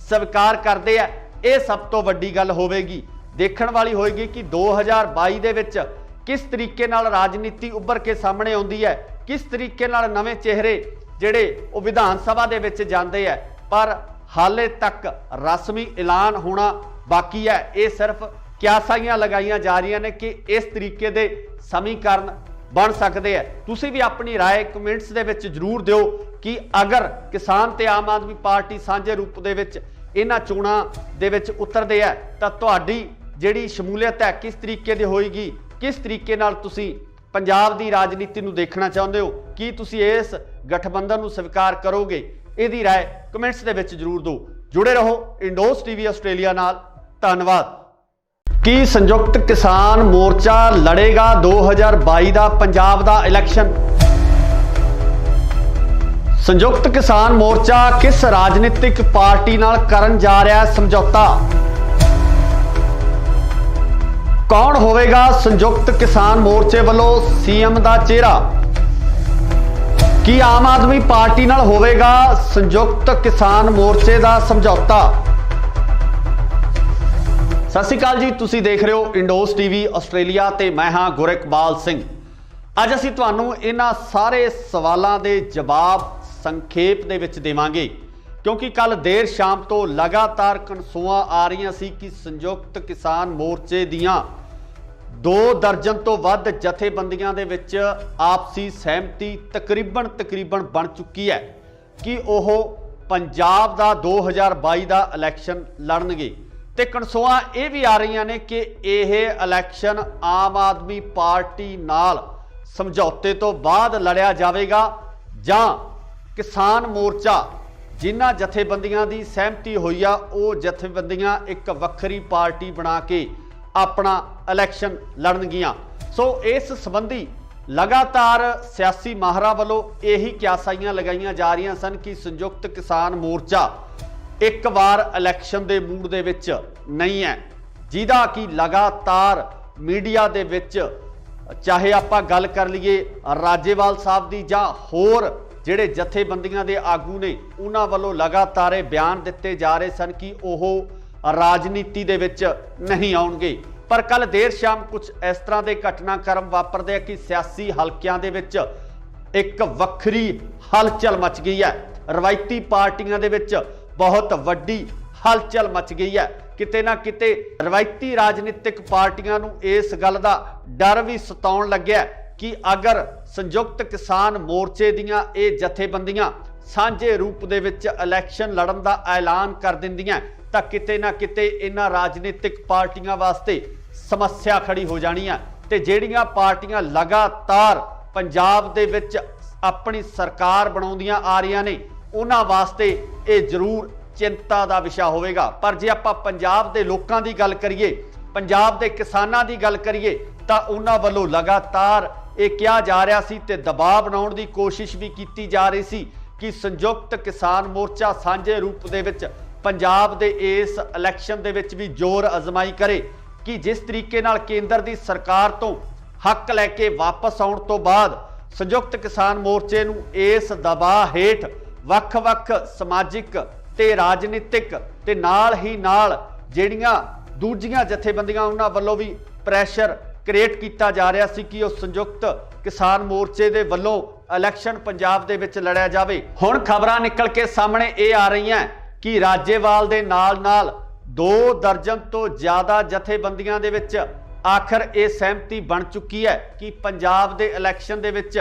ਸਵੀਕਾਰ ਕਰਦੇ ਆ, ਇਹ ਸਭ ਤੋਂ ਵੱਡੀ ਗੱਲ ਹੋਵੇਗੀ। ਦੇਖਣ ਵਾਲੀ ਹੋਏਗੀ ਕਿ 2022 ਦੇ ਵਿੱਚ ਕਿਸ ਤਰੀਕੇ ਨਾਲ ਰਾਜਨੀਤੀ ਉੱਭਰ ਕੇ ਸਾਹਮਣੇ ਆਉਂਦੀ ਹੈ, ਕਿਸ ਤਰੀਕੇ ਨਾਲ ਨਵੇਂ ਚਿਹਰੇ ਜਿਹੜੇ ਉਹ ਵਿਧਾਨ ਸਭਾ ਦੇ ਵਿੱਚ ਜਾਂਦੇ ਆ। ਪਰ ਹਾਲੇ ਤੱਕ ਰਸਮੀ ਐਲਾਨ ਹੋਣਾ ਬਾਕੀ ਹੈ। ਇਹ ਸਿਰਫ ਕਿਆਸਾਈਆਂ ਲਗਾਈਆਂ ਜਾ ਰਹੀਆਂ ਨੇ ਕਿ ਇਸ ਤਰੀਕੇ ਦੇ ਸਮੀਕਰਨ ਬਣ ਸਕਦੇ ਆ। ਤੁਸੀਂ ਵੀ ਆਪਣੀ ਰਾਏ ਕਮੈਂਟਸ ਦੇ ਵਿੱਚ ਜ਼ਰੂਰ ਦਿਓ ਕਿ ਅਗਰ ਕਿਸਾਨ ਤੇ ਆਮ ਆਦਮੀ ਪਾਰਟੀ ਸਾਂਝੇ ਰੂਪ ਦੇ ਵਿੱਚ ਇਹਨਾਂ ਚੋਣਾਂ ਦੇ ਵਿੱਚ ਉਤਰਦੇ ਆ ਤਾਂ ਤੁਹਾਡੀ ਜਿਹੜੀ ਸ਼ਮੂਲੀਅਤ ਹੈ ਕਿਸ ਤਰੀਕੇ ਦੀ ਹੋਏਗੀ, ਕਿਸ ਤਰੀਕੇ ਨਾਲ ਤੁਸੀਂ ਪੰਜਾਬ ਦੀ ਰਾਜਨੀਤੀ ਨੂੰ ਦੇਖਣਾ ਚਾਹੁੰਦੇ ਹੋ, ਕੀ ਤੁਸੀਂ ਇਸ ਗਠਬੰਧਨ ਨੂੰ ਸਵੀਕਾਰ ਕਰੋਗੇ? ਇਹਦੀ ਰਾਏ ਕਮੈਂਟਸ ਦੇ ਵਿੱਚ ਜ਼ਰੂਰ ਦਿਓ। ਜੁੜੇ ਰਹੋ ਇੰਡੋਸ ਟੀਵੀ ਆਸਟ੍ਰੇਲੀਆ ਨਾਲ। ਧੰਨਵਾਦ। ਕੀ ਸੰਯੁਕਤ ਕਿਸਾਨ ਮੋਰਚਾ ਲੜੇਗਾ 2022 ਦਾ ਪੰਜਾਬ ਦਾ ਇਲੈਕਸ਼ਨ? ਸੰਯੁਕਤ ਕਿਸਾਨ ਮੋਰਚਾ ਕਿਸ ਰਾਜਨੀਤਿਕ ਪਾਰਟੀ ਨਾਲ ਕਰਨ ਜਾ ਰਿਹਾ ਹੈ ਸਮਝੌਤਾ? ਕੌਣ ਹੋਵੇਗਾ ਸੰਯੁਕਤ ਕਿਸਾਨ ਮੋਰਚੇ ਵੱਲੋਂ ਸੀਐਮ ਦਾ ਚਿਹਰਾ? ਕੀ ਆਮ ਆਦਮੀ ਪਾਰਟੀ ਨਾਲ ਹੋਵੇਗਾ ਸੰਯੁਕਤ ਕਿਸਾਨ ਮੋਰਚੇ ਦਾ ਸਮਝੌਤਾ? ਸਤਿ ਸ਼੍ਰੀ ਅਕਾਲ ਜੀ, ਤੁਸੀਂ ਦੇਖ ਰਹੇ ਹੋ ਇੰਡੋਸ ਟੀਵੀ ਆਸਟ੍ਰੇਲੀਆ ਤੇ ਮੈਂ ਹਾਂ ਗੁਰਿਕਬਾਲ ਸਿੰਘ। ਅੱਜ ਅਸੀਂ ਤੁਹਾਨੂੰ ਇਹਨਾਂ ਸਾਰੇ ਸਵਾਲਾਂ ਦੇ ਜਵਾਬ ਸੰਖੇਪ ਦੇ ਵਿੱਚ ਦੇਵਾਂਗੇ, ਕਿਉਂਕਿ ਕੱਲ ਦੇਰ ਸ਼ਾਮ ਤੋਂ ਲਗਾਤਾਰ ਕਨਸੂਆਂ ਆ ਰਹੀਆਂ ਸੀ ਕਿ ਸੰਯੁਕਤ ਕਿਸਾਨ ਮੋਰਚੇ ਦੀਆਂ 2 ਦਰਜਨ ਤੋਂ ਵੱਧ ਜਥੇਬੰਦੀਆਂ ਦੇ ਵਿੱਚ ਆਪਸੀ ਸਹਿਮਤੀ ਤਕਰੀਬਨ ਬਣ ਚੁੱਕੀ ਹੈ ਕਿ ਉਹ ਪੰਜਾਬ ਦਾ 2022 ਦਾ ਇਲੈਕਸ਼ਨ ਲੜਨਗੇ। ਤੇ ਕਨਸੂਆਂ ਇਹ ਵੀ ਆ ਰਹੀਆਂ ਨੇ ਕਿ ਇਹ ਇਲੈਕਸ਼ਨ ਆਮ ਆਦਮੀ ਪਾਰਟੀ ਨਾਲ ਸਮਝੌਤੇ ਤੋਂ ਬਾਅਦ ਲੜਿਆ ਜਾਵੇਗਾ ਜਾਂ ਕਿਸਾਨ ਮੋਰਚਾ ਜਿਨ੍ਹਾਂ ਜਥੇਬੰਦੀਆਂ ਦੀ ਸਹਿਮਤੀ ਹੋਈ ਆ ਉਹ ਜਥੇਬੰਦੀਆਂ ਇੱਕ ਵੱਖਰੀ ਪਾਰਟੀ ਬਣਾ ਕੇ ਆਪਣਾ ਇਲੈਕਸ਼ਨ ਲੜਨਗੀਆਂ। ਸੋ ਇਸ ਸੰਬੰਧੀ लगातार सियासी माहरां वालों यही क्यासाइयां लगाईयां जा रही सन कि संयुक्त किसान मोर्चा एक बार इलैक्शन के मूड दे विच नहीं है, जिहदा कि लगातार मीडिया दे विच चाहे आपां गल कर लीए राजेवाल साहब दी जां होर जिहड़े जथेबंदियां दे आगू ने उन्हां वालों लगातार बयान दिते जा रहे सन कि ओह राजनीति दे विच नहीं आउणगे। पर कल देर शाम कुछ इस तरह के घटनाक्रम वापरदे कि सियासी हलकियां दे विच एक वक्री हलचल मच गई है। रवायती पार्टियां दे विच बहुत वड्डी हलचल मच गई है। किते ना किते रवायती राजनीतिक पार्टियां नूं इस गल दा डर भी सताउण लग्या कि अगर संयुक्त किसान मोर्चे दीयां ये जथेबंदियां सांझे रूप दे विच इलैक्शन लड़न दा ऐलान कर दिंदियां तां किते ना किते इन्हां राजनीतिक पार्टियां वास्ते समस्या खड़ी हो जानी है। ते ਜਿਹੜੀਆਂ पार्टियां लगातार पंजाब दे विच अपनी सरकार बनाउंदियां आ रही ने उन्हां वास्ते ये जरूर चिंता का विषय होवेगा। पर जे आपां पंजाब दे लोकां दी गल करिए, पंजाब दे किसानां दी गल करिए तां उन्हां वल्लों लगातार ये कहा जा रहा सी ते दबाव बनाउण दी कोशिश भी की जा रही सी कि संयुक्त किसान मोर्चा सांझे रूप दे विच पंजाब दे इस इलैक्शन दे विच भी जोर अजमाई करे कि जिस तरीके नाल केंद्र दी सरकार तो हक लैके वापस आउण तो बाद संयुक्त किसान मोर्चे नूं इस दबाव हेठ वख-वख समाजिक ते राजनीतिक ते नाल ही नाल जिहड़ियां दूजियां जथेबंदियां उन्हां वल्लों भी प्रैशर क्रिएट किया जा रहा सी कि उस संयुक्त किसान मोर्चे दे वल्लों इलैक्शन पंजाब दे विच लड़िया जावे। हुण खबरां निकल के सामने ये आ रही हैं कि राजेवाल दे नाल-नाल 2 दर्जन तो ज़्यादा जथेबंदियां दे विच आखिर ये सहमति बन चुकी है कि पंजाब दे इलैक्शन दे विच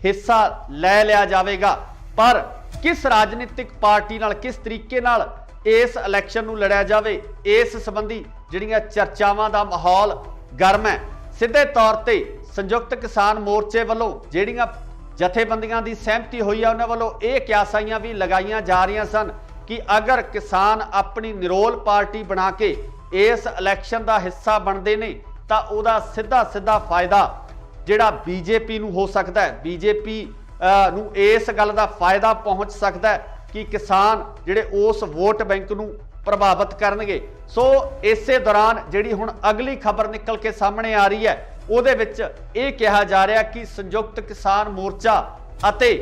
हिस्सा लै लिया जाएगा। पर किस राजनीतिक पार्टी नाल किस तरीके नाल इस इलैक्शन नूं लड़िया जाए इस संबंधी जिहड़ियां चर्चावां दा माहौल गर्म है। सीधे तौर ते संयुक्त किसान मोर्चे वालों जिहड़ियां जथेबंदियां दी सहमति हुई है उन्हां वालों ये क्यासाइयां भी लगाईयां जा रही सन कि अगर किसान अपनी निरोल पार्टी बना के इस इलैक्शन का हिस्सा बनते हैं तो उहदा सीधा सीधा फायदा जिहड़ा बीजेपी नूं हो सकता है, बीजेपी नूं इस गल का फायदा पहुँच सकता है कि किसान जिहड़े उस वोट बैंक नूं प्रभावित करनगे। सो इसे दौरान जिहड़ी हुण अगली खबर निकल के सामने आ रही है उहदे विच ये कहा जा रहा कि संयुक्त किसान मोर्चा अते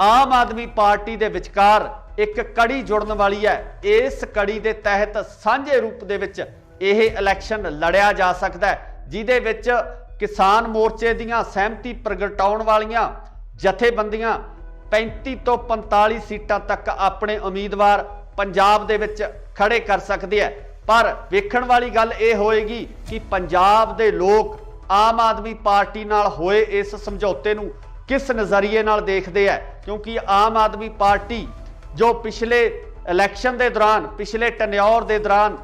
आम आदमी पार्टी दे विचकार एक कड़ी जुड़न वाली है। इस कड़ी के तहत सांझे रूप दे विच यह इलैक्शन लड़िया जा सकता है जिहदे विच किसान मोर्चे दीयां सहमति प्रगटाउण वालियां जथेबंदियां 35 तो 45 सीटां तक अपने उम्मीदवार पंजाब दे विच खड़े कर सकदे है। पर वेखण वाली गल ये होएगी कि पंजाब दे लोग आम आदमी पार्टी नाल होए इस समझौते नूं किस नज़रिए नाल देखदे है, क्योंकि आम आदमी पार्टी जो पिछले इलैक्शन के दौरान पिछले टन्योर के दौरान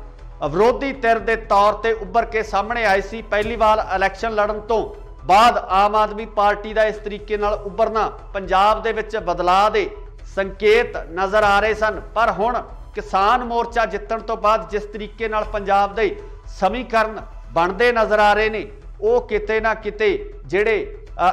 विरोधी धिर के तौर पर उभर के सामने आई सी, पहली बार इलैक्शन लड़न तो बाद आम आदमी पार्टी का इस तरीके नाल उभरना पंजाब दे विच बदलाव के संकेत नज़र आ रहे सन। पर हुण किसान मोर्चा जितण तो बाद जिस तरीके नाल पंजाब दे समीकरण बनते नज़र आ रहे ने वो किते ना किते जिहड़े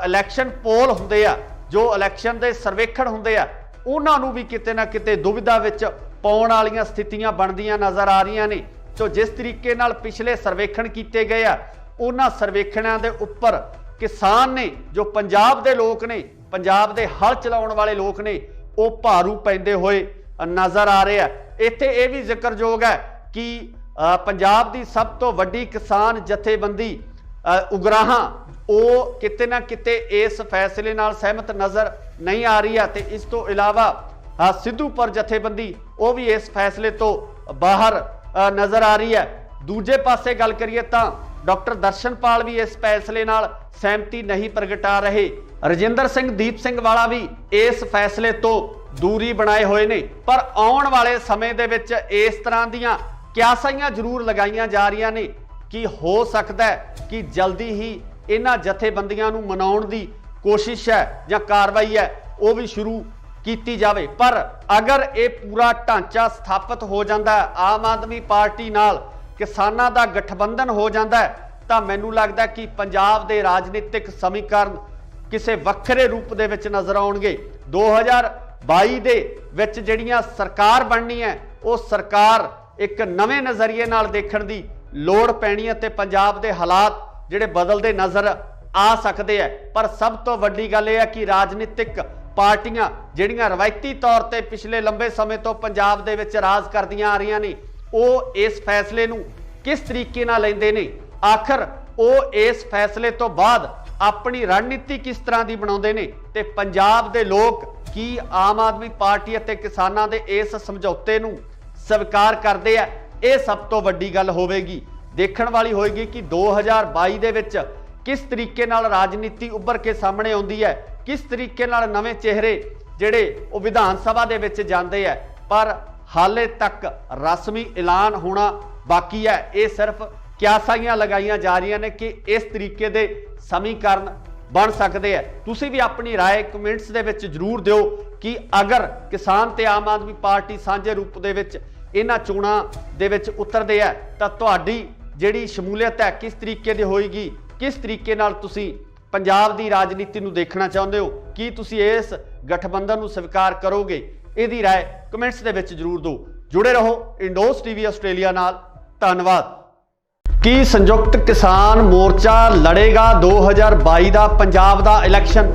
इलैक्शन पोल हुंदे आ, जो इलैक्शन के सर्वेखण हुंदे आ, उन्होंने भी किते ना किते दुविधा विच पाउण वालियां स्थितियां बनदियां नज़र आ रही ने। तो जिस तरीके नाल पिछले सर्वेखण किए गए आ उन्हां सर्वेखणां दे उपर किसान ने जो पंजाब दे लोक ने, पंजाब दे हल चलाउण वाले लोक ने, वो भारू पैंदे होए नज़र आ रहे हैं। इत्थे ये भी जिक्रयोग है कि पंजाब की सब तो वड्डी किसान जथेबंदी उगराहां वो किते ना किते इस फैसले नाल सहमत नज़र नहीं आ रही है। तो इस तो इलावा सिद्धूपुर जथेबंदी वो भी इस फैसले तो बाहर नज़र आ रही है। दूजे पासे गल करिए तो डॉक्टर दर्शनपाल भी इस फैसले नाल सहमति नहीं प्रगटा रहे। रजिंदर सिंह दीप सिंह वाला भी इस फैसले तो दूरी बनाए हुए ने। पर आउण वाले समय दे विच इस तरह दीयां क्यासाइयां जरूर लगाईयां जा रही ने कि हो सकता है कि जल्दी ही इन्हां जथेबंदियां नूं मनाउण दी कोशिश है या कार्रवाई है वो भी शुरू ਕੀਤੀ ਜਾਵੇ। ਪਰ ਅਗਰ ਇਹ ਪੂਰਾ ਢਾਂਚਾ ਸਥਾਪਿਤ ਹੋ ਜਾਂਦਾ ਹੈ, ਆਮ ਆਦਮੀ ਪਾਰਟੀ ਨਾਲ ਕਿਸਾਨਾਂ ਦਾ ਗਠਬੰਧਨ ਹੋ ਜਾਂਦਾ ਹੈ, ਤਾਂ ਮੈਨੂੰ ਲੱਗਦਾ ਕਿ ਪੰਜਾਬ ਦੇ ਰਾਜਨੀਤਿਕ ਸਮੀਕਰਨ ਕਿਸੇ ਵੱਖਰੇ ਰੂਪ ਦੇ ਵਿੱਚ ਨਜ਼ਰ ਆਉਣਗੇ। 2022 ਦੇ ਵਿੱਚ ਜਿਹੜੀਆਂ ਸਰਕਾਰ ਬਣਨੀ ਹੈ, ਉਹ ਸਰਕਾਰ ਇੱਕ ਨਵੇਂ ਨਜ਼ਰੀਏ ਨਾਲ ਦੇਖਣ ਦੀ ਲੋੜ ਪੈਣੀ ਹੈ ਤੇ ਪੰਜਾਬ ਦੇ ਹਾਲਾਤ ਜਿਹੜੇ ਬਦਲਦੇ ਨਜ਼ਰ ਆ ਸਕਦੇ ਹੈ। ਪਰ ਸਭ ਤੋਂ ਵੱਡੀ ਗੱਲ ਇਹ ਹੈ ਕਿ ਰਾਜਨੀਤਿਕ ਪਾਰਟੀਆਂ ਜਿਹੜੀਆਂ ਰਵਾਇਤੀ ਤੌਰ ਤੇ ਪਿਛਲੇ ਲੰਬੇ ਸਮੇਂ ਤੋਂ ਪੰਜਾਬ ਦੇ ਵਿੱਚ ਰਾਜ ਕਰਦੀਆਂ ਆ ਰਹੀਆਂ ਨੇ, ਉਹ ਇਸ ਫੈਸਲੇ ਨੂੰ ਕਿਸ ਤਰੀਕੇ ਨਾਲ ਲੈਂਦੇ ਨੇ, ਆਖਰ ਉਹ ਇਸ ਫੈਸਲੇ ਤੋਂ ਬਾਅਦ ਆਪਣੀ ਰਣਨੀਤੀ ਕਿਸ ਤਰ੍ਹਾਂ ਦੀ ਬਣਾਉਂਦੇ ਨੇ ਤੇ ਪੰਜਾਬ ਦੇ ਲੋਕ ਕੀ ਆਮ ਆਦਮੀ ਪਾਰਟੀ ਅਤੇ ਕਿਸਾਨਾਂ ਦੇ ਇਸ ਸਮਝੌਤੇ ਨੂੰ ਸਵੀਕਾਰ ਕਰਦੇ ਆ। ਇਹ ਸਭ ਤੋਂ ਵੱਡੀ ਗੱਲ ਹੋਵੇਗੀ, ਦੇਖਣ ਵਾਲੀ ਹੋਏਗੀ ਕਿ 2022 ਦੇ ਵਿੱਚ ਕਿਸ ਤਰੀਕੇ ਨਾਲ ਰਾਜਨੀਤੀ ਉੱਭਰ ਕੇ ਸਾਹਮਣੇ ਆਉਂਦੀ ਹੈ, ਕਿਸ ਤਰੀਕੇ ਨਾਲ ਨਵੇਂ ਚਿਹਰੇ ਜਿਹੜੇ ਉਹ ਵਿਧਾਨ ਸਭਾ ਦੇ ਵਿੱਚ ਜਾਂਦੇ ਆ। ਪਰ ਹਾਲੇ ਤੱਕ ਰਸਮੀ ਐਲਾਨ ਹੋਣਾ ਬਾਕੀ ਹੈ। ਇਹ ਸਿਰਫ ਕਿਆਸਾਈਆਂ ਲਗਾਈਆਂ ਜਾ ਰਹੀਆਂ ਨੇ ਕਿ ਇਸ ਤਰੀਕੇ ਦੇ ਸਮੀਕਰਨ ਬਣ ਸਕਦੇ ਆ। ਤੁਸੀਂ ਵੀ ਆਪਣੀ ਰਾਏ ਕਮੈਂਟਸ ਦੇ ਵਿੱਚ ਜ਼ਰੂਰ ਦਿਓ ਕਿ ਅਗਰ ਕਿਸਾਨ ਤੇ ਆਮ ਆਦਮੀ ਪਾਰਟੀ ਸਾਂਝੇ ਰੂਪ ਦੇ ਵਿੱਚ ਇਹਨਾਂ ਚੋਣਾਂ ਦੇ ਵਿੱਚ ਉਤਰਦੇ ਆ ਤਾਂ ਤੁਹਾਡੀ ਜਿਹੜੀ ਸ਼ਮੂਲੀਅਤ ਹੈ ਕਿਸ ਤਰੀਕੇ ਦੀ ਹੋਏਗੀ, ਕਿਸ ਤਰੀਕੇ ਨਾਲ ਤੁਸੀਂ ਪੰਜਾਬ ਦੀ ਰਾਜਨੀਤੀ ਨੂੰ ਦੇਖਣਾ ਚਾਹੁੰਦੇ ਹੋ, ਕੀ ਤੁਸੀਂ ਇਸ ਗਠਬੰਧਨ ਨੂੰ ਸਵੀਕਾਰ ਕਰੋਗੇ? ਇਹਦੀ ਰਾਏ ਕਮੈਂਟਸ ਦੇ ਵਿੱਚ ਜ਼ਰੂਰ ਦਿਓ। ਜੁੜੇ ਰਹੋ ਇੰਡੋਸ ਟੀਵੀ ਆਸਟ੍ਰੇਲੀਆ ਨਾਲ। ਧੰਨਵਾਦ। ਕੀ ਸੰਯੁਕਤ ਕਿਸਾਨ ਮੋਰਚਾ ਲੜੇਗਾ 2022 ਦਾ ਪੰਜਾਬ ਦਾ ਇਲੈਕਸ਼ਨ?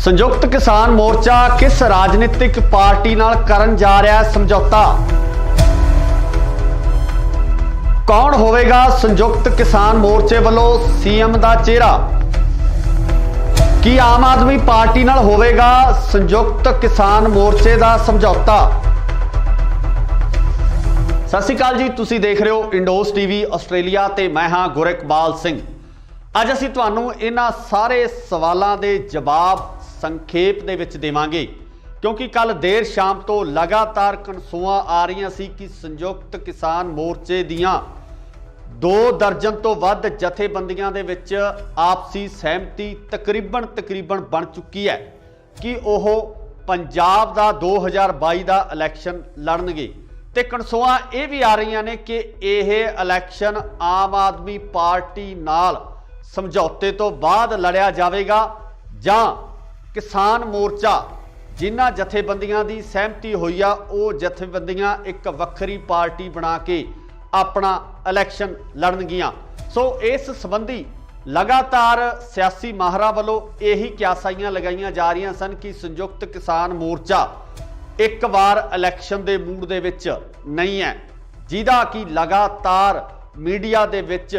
ਸੰਯੁਕਤ ਕਿਸਾਨ ਮੋਰਚਾ ਕਿਸ ਰਾਜਨੀਤਿਕ ਪਾਰਟੀ ਨਾਲ ਕਰਨ ਜਾ ਰਿਹਾ ਹੈ ਸਮਝੌਤਾ? ਕੌਣ ਹੋਵੇਗਾ ਸੰਯੁਕਤ ਕਿਸਾਨ ਮੋਰਚੇ ਵੱਲੋਂ ਸੀਐਮ ਦਾ ਚਿਹਰਾ? ਕੀ ਆਮ ਆਦਮੀ ਪਾਰਟੀ ਨਾਲ ਹੋਵੇਗਾ ਸੰਯੁਕਤ ਕਿਸਾਨ ਮੋਰਚੇ ਦਾ ਸਮਝੌਤਾ? ਸਤਿ ਸ਼੍ਰੀ ਅਕਾਲ ਜੀ, ਤੁਸੀਂ ਦੇਖ ਰਹੇ ਹੋ ਇੰਡੋਸ ਟੀਵੀ ਆਸਟ੍ਰੇਲੀਆ ਤੇ ਮੈਂ ਹਾਂ ਗੁਰਿਕਬਾਲ ਸਿੰਘ। ਅੱਜ ਅਸੀਂ ਤੁਹਾਨੂੰ ਇਹਨਾਂ ਸਾਰੇ ਸਵਾਲਾਂ ਦੇ ਜਵਾਬ ਸੰਖੇਪ ਦੇ ਵਿੱਚ ਦੇਵਾਂਗੇ, ਕਿਉਂਕਿ ਕੱਲ ਦੇਰ ਸ਼ਾਮ ਤੋਂ ਲਗਾਤਾਰ ਕਨਸੂਆਂ ਆ ਰਹੀਆਂ ਸੀ ਕਿ ਸੰਯੁਕਤ ਕਿਸਾਨ ਮੋਰਚੇ ਦੀਆਂ 2 ਦਰਜਨ ਤੋਂ ਵੱਧ ਜਥੇਬੰਦੀਆਂ ਦੇ ਵਿੱਚ ਆਪਸੀ ਸਹਿਮਤੀ ਤਕਰੀਬਨ ਬਣ ਚੁੱਕੀ ਹੈ ਕਿ ਉਹ ਪੰਜਾਬ ਦਾ 2022 ਦਾ ਇਲੈਕਸ਼ਨ ਲੜਨਗੇ। ਤੇ ਕਨਸੂਆਂ ਇਹ ਵੀ ਆ ਰਹੀਆਂ ਨੇ ਕਿ ਇਹ ਇਲੈਕਸ਼ਨ ਆਮ ਆਦਮੀ ਪਾਰਟੀ ਨਾਲ ਸਮਝੌਤੇ ਤੋਂ ਬਾਅਦ ਲੜਿਆ ਜਾਵੇਗਾ ਜਾਂ ਕਿਸਾਨ ਮੋਰਚਾ ਜਿਨ੍ਹਾਂ ਜਥੇਬੰਦੀਆਂ ਦੀ ਸਹਿਮਤੀ ਹੋਈ ਆ ਉਹ ਜਥੇਬੰਦੀਆਂ ਇੱਕ ਵੱਖਰੀ ਪਾਰਟੀ ਬਣਾ ਕੇ ਆਪਣਾ ਇਲੈਕਸ਼ਨ ਲੜਨਗੀਆਂ। ਸੋ ਇਸ ਸੰਬੰਧੀ ਲਗਾਤਾਰ ਸਿਆਸੀ ਮਾਹਰਾਂ ਵੱਲੋਂ ਇਹੀ ਕਿਆਸਾਈਆਂ ਲਗਾਈਆਂ ਜਾ ਰਹੀਆਂ ਸਨ ਕਿ ਸੰਯੁਕਤ ਕਿਸਾਨ ਮੋਰਚਾ ਇੱਕ ਵਾਰ ਇਲੈਕਸ਼ਨ ਦੇ ਮੂਡ ਦੇ ਵਿੱਚ ਨਹੀਂ ਹੈ, ਜਿਹਦਾ ਕਿ ਲਗਾਤਾਰ ਮੀਡੀਆ ਦੇ ਵਿੱਚ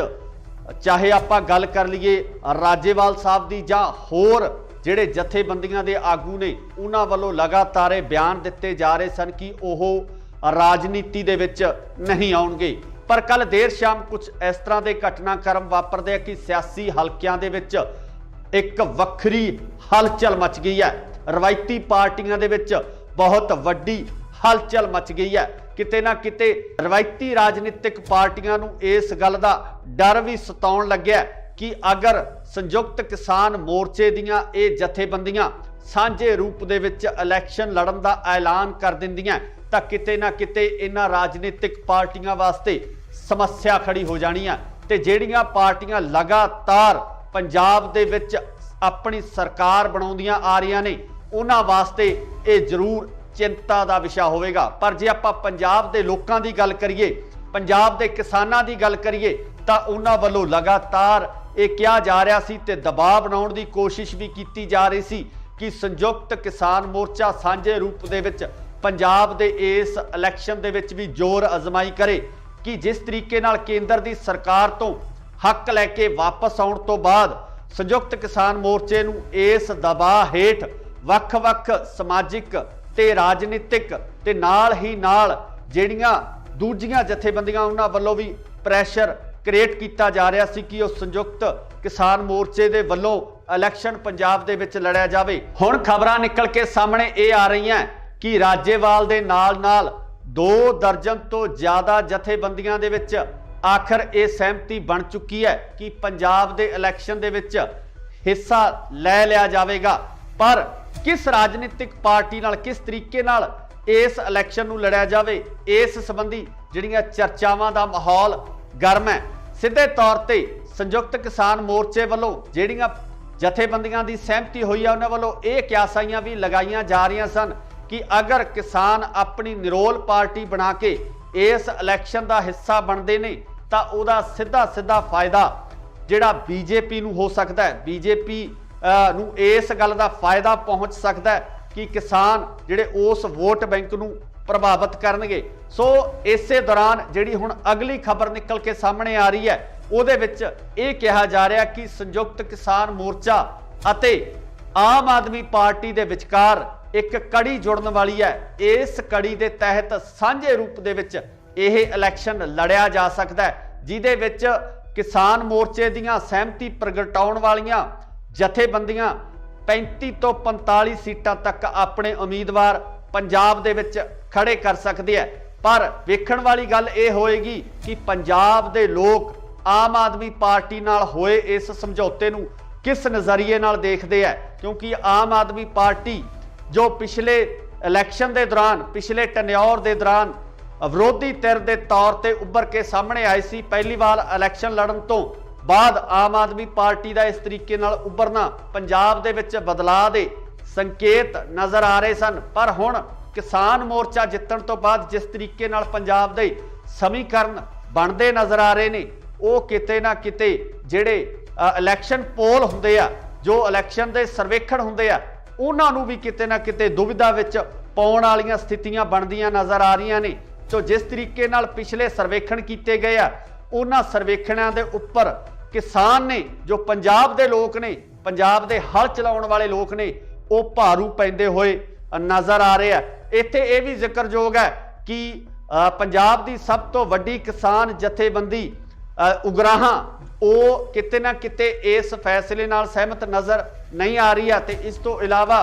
ਚਾਹੇ ਆਪਾਂ ਗੱਲ ਕਰ ਲਈਏ ਰਾਜੇਵਾਲ ਸਾਹਿਬ ਦੀ ਜਾਂ ਹੋਰ ਜਿਹੜੇ ਜਥੇਬੰਦੀਆਂ ਦੇ ਆਗੂ ਨੇ, ਉਹਨਾਂ ਵੱਲੋਂ ਲਗਾਤਾਰ ਇਹ ਬਿਆਨ ਦਿੱਤੇ ਜਾ ਰਹੇ ਸਨ ਕਿ ਉਹ ਰਾਜਨੀਤੀ ਦੇ ਵਿੱਚ ਨਹੀਂ ਆਉਣਗੇ। ਪਰ ਕੱਲ ਦੇਰ ਸ਼ਾਮ ਕੁਝ ਇਸ ਤਰ੍ਹਾਂ ਦੇ ਘਟਨਾਕ੍ਰਮ ਵਾਪਰਦੇ ਆ ਕਿ ਸਿਆਸੀ ਹਲਕਿਆਂ ਦੇ ਵਿੱਚ ਇੱਕ ਵੱਖਰੀ ਹਲਚਲ ਮਚ ਗਈ ਹੈ। ਰਵਾਇਤੀ ਪਾਰਟੀਆਂ ਦੇ ਵਿੱਚ ਬਹੁਤ ਵੱਡੀ ਹਲਚਲ ਮਚ ਗਈ ਹੈ। ਕਿਤੇ ਨਾ ਕਿਤੇ ਰਵਾਇਤੀ ਰਾਜਨੀਤਿਕ ਪਾਰਟੀਆਂ ਨੂੰ ਇਸ ਗੱਲ ਦਾ ਡਰ ਵੀ ਸਤਾਉਣ ਲੱਗਿਆ ਕਿ ਅਗਰ ਸੰਯੁਕਤ ਕਿਸਾਨ ਮੋਰਚੇ ਦੀਆਂ ਇਹ ਜਥੇਬੰਦੀਆਂ ਸਾਂਝੇ ਰੂਪ ਦੇ ਵਿੱਚ ਇਲੈਕਸ਼ਨ ਲੜਨ ਦਾ ਐਲਾਨ ਕਰ ਦਿੰਦੀਆਂ ਤਾਂ ਕਿਤੇ ਨਾ ਕਿਤੇ ਇਹਨਾਂ ਰਾਜਨੀਤਿਕ ਪਾਰਟੀਆਂ ਵਾਸਤੇ ਸਮੱਸਿਆ ਖੜੀ ਹੋ ਜਾਣੀ ਹੈ। ਤੇ ਜਿਹੜੀਆਂ ਪਾਰਟੀਆਂ ਲਗਾਤਾਰ ਪੰਜਾਬ ਦੇ ਵਿੱਚ ਆਪਣੀ ਸਰਕਾਰ ਬਣਾਉਂਦੀਆਂ ਆ ਰਹੀਆਂ ਨੇ, ਉਹਨਾਂ ਵਾਸਤੇ ਇਹ ਜ਼ਰੂਰ ਚਿੰਤਾ ਦਾ ਵਿਸ਼ਾ ਹੋਵੇਗਾ। ਪਰ ਜੇ ਆਪਾਂ ਪੰਜਾਬ ਦੇ ਲੋਕਾਂ ਦੀ ਗੱਲ ਕਰੀਏ, ਪੰਜਾਬ ਦੇ ਕਿਸਾਨਾਂ ਦੀ ਗੱਲ ਕਰੀਏ, ਤਾਂ ਉਹਨਾਂ ਵੱਲੋਂ ਲਗਾਤਾਰ ਇਹ ਕਿਹਾ ਜਾ ਰਿਹਾ ਸੀ ਤੇ ਦਬਾਅ ਬਣਾਉਣ ਦੀ ਕੋਸ਼ਿਸ਼ ਵੀ ਕੀਤੀ ਜਾ ਰਹੀ ਸੀ ਕਿ ਸੰਯੁਕਤ ਕਿਸਾਨ ਮੋਰਚਾ ਸਾਂਝੇ ਰੂਪ ਦੇ ਵਿੱਚ ਪੰਜਾਬ ਦੇ ਇਸ ਇਲੈਕਸ਼ਨ ਦੇ ਵਿੱਚ ਵੀ ਜ਼ੋਰ ਅਜ਼ਮਾਈ ਕਰੇ ਕਿ ਜਿਸ ਤਰੀਕੇ ਨਾਲ ਕੇਂਦਰ ਦੀ ਸਰਕਾਰ ਤੋਂ ਹੱਕ ਲੈ ਕੇ ਵਾਪਸ ਆਉਣ ਤੋਂ ਬਾਅਦ ਸੰਯੁਕਤ ਕਿਸਾਨ ਮੋਰਚੇ ਨੂੰ ਇਸ ਦਬਾਅ ਹੇਠ ਵੱਖ-ਵੱਖ ਸਮਾਜਿਕ ਤੇ ਰਾਜਨੀਤਿਕ ਤੇ ਨਾਲ ਹੀ ਨਾਲ ਜਿਹੜੀਆਂ ਦੂਜੀਆਂ ਜਥੇਬੰਦੀਆਂ ਉਹਨਾਂ ਵੱਲੋਂ ਵੀ ਪ੍ਰੈਸ਼ਰ ਕ੍ਰੀਏਟ ਕੀਤਾ ਜਾ ਰਿਹਾ ਸੀ ਕਿ ਉਹ ਸੰਯੁਕਤ ਕਿਸਾਨ ਮੋਰਚੇ ਦੇ ਵੱਲੋਂ ਇਲੈਕਸ਼ਨ ਪੰਜਾਬ ਦੇ ਵਿੱਚ ਲੜਿਆ ਜਾਵੇ। ਹੁਣ ਖਬਰਾਂ ਨਿਕਲ ਕੇ ਸਾਹਮਣੇ ਇਹ ਆ ਰਹੀਆਂ ਕਿ ਰਾਜੇਵਾਲ ਦੇ ਨਾਲ 2 ਦਰਜਨ ਤੋਂ ਜ਼ਿਆਦਾ ਜਥੇਬੰਦੀਆਂ ਦੇ ਵਿੱਚ ਆਖਰ ਇਹ ਸਹਿਮਤੀ ਬਣ ਚੁੱਕੀ ਹੈ ਕਿ ਪੰਜਾਬ ਦੇ ਇਲੈਕਸ਼ਨ ਦੇ ਵਿੱਚ ਹਿੱਸਾ ਲੈ ਲਿਆ ਜਾਵੇਗਾ। पर किस राजनीतिक पार्टी नाल किस तरीके नाल इस इलैक्शन नूं लड़िया जावे, इस संबंधी जिहड़ियां चर्चावां दा माहौल गर्म है। सीधे तौर ते संयुक्त किसान मोर्चे वालों जिहड़ियां जथेबंदियां दी सहमति हुई है, उन्हां वालों ये क्यासाइयां भी लगाईयां जा रही सन कि अगर किसान अपनी निरोल पार्टी बना के इस इलैक्शन का हिस्सा बनते ने तो उहदा सीधा सीधा फायदा जिहड़ा बीजेपी नूं हो सकता है, बीजेपी नूं इस गल का फायदा पहुँच सकता है कि किसान जिहड़े उस वोट बैंक नूं प्रभावित करनगे। सो इसे दौरान जिहड़ी हुण अगली खबर निकल के सामने आ रही है, ਉਹਦੇ ਵਿੱਚ ਇਹ ਕਿਹਾ ਜਾ ਰਿਹਾ कि संयुक्त किसान मोर्चा ਅਤੇ आम आदमी पार्टी ਦੇ ਵਿਚਕਾਰ एक कड़ी जुड़न वाली है। इस कड़ी के तहत सांझे रूप ਦੇ ਵਿੱਚ ਇਹ इलैक्शन लड़िया जा सकता है, ਜਿਹਦੇ ਵਿੱਚ किसान मोर्चे ਦੀਆਂ सहमति प्रगटाउण वालियां जथेबंदियां 35 ਤੋਂ 45 सीटां तक अपने उम्मीदवार पंजाब ਦੇ ਵਿੱਚ खड़े कर सकते हैं। पर वेखण वाली गल ਇਹ होएगी कि पंजाब ਦੇ लोग आम आदमी पार्टी नाल होए इस समझौते नूं किस नज़रिए नाल देखते हैं, क्योंकि आम आदमी पार्टी जो पिछले इलैक्शन के दौरान पिछले टन्योर के दौरान विरोधी धिर के तौर पर उभर के सामने आई सी, पहली बार इलैक्शन लड़न तो बाद आम आदमी पार्टी का इस तरीके नाल उभरना पंजाब दे विच बदलाव के संकेत नज़र आ रहे सन। पर हुण किसान मोर्चा जितण तो बाद जिस तरीके नाल पंजाब दे समीकरण बनते नज़र आ रहे हैं, वो किते ना किते जिहड़े इलैक्शन पोल हुंदे आ, जो इलैक्शन दे सर्वेखण हुंदे आ, उन्हां नूं भी किते ना किते दुविधा विच पाउण वालीआं स्थितियां बनदियां नज़र आ रहीआं ने। तो जिस तरीके नाल पिछले सर्वेखण कीते गए आ, उन्हां सर्वेखणां दे उप्पर किसान ने जो पंजाब दे लोक ने, पंजाब दे हल चलाउण वाले लोक ने, वो भारू पैंदे होए नज़र आ रहे आ। इत्थे ये भी जिक्रयोग है कि पंजाब दी सब तो वड्डी किसान जथेबंदी उगराहां वो किते ना किते इस फैसले नाल सहमत नज़र नहीं आ रही है। तो इस तो इलावा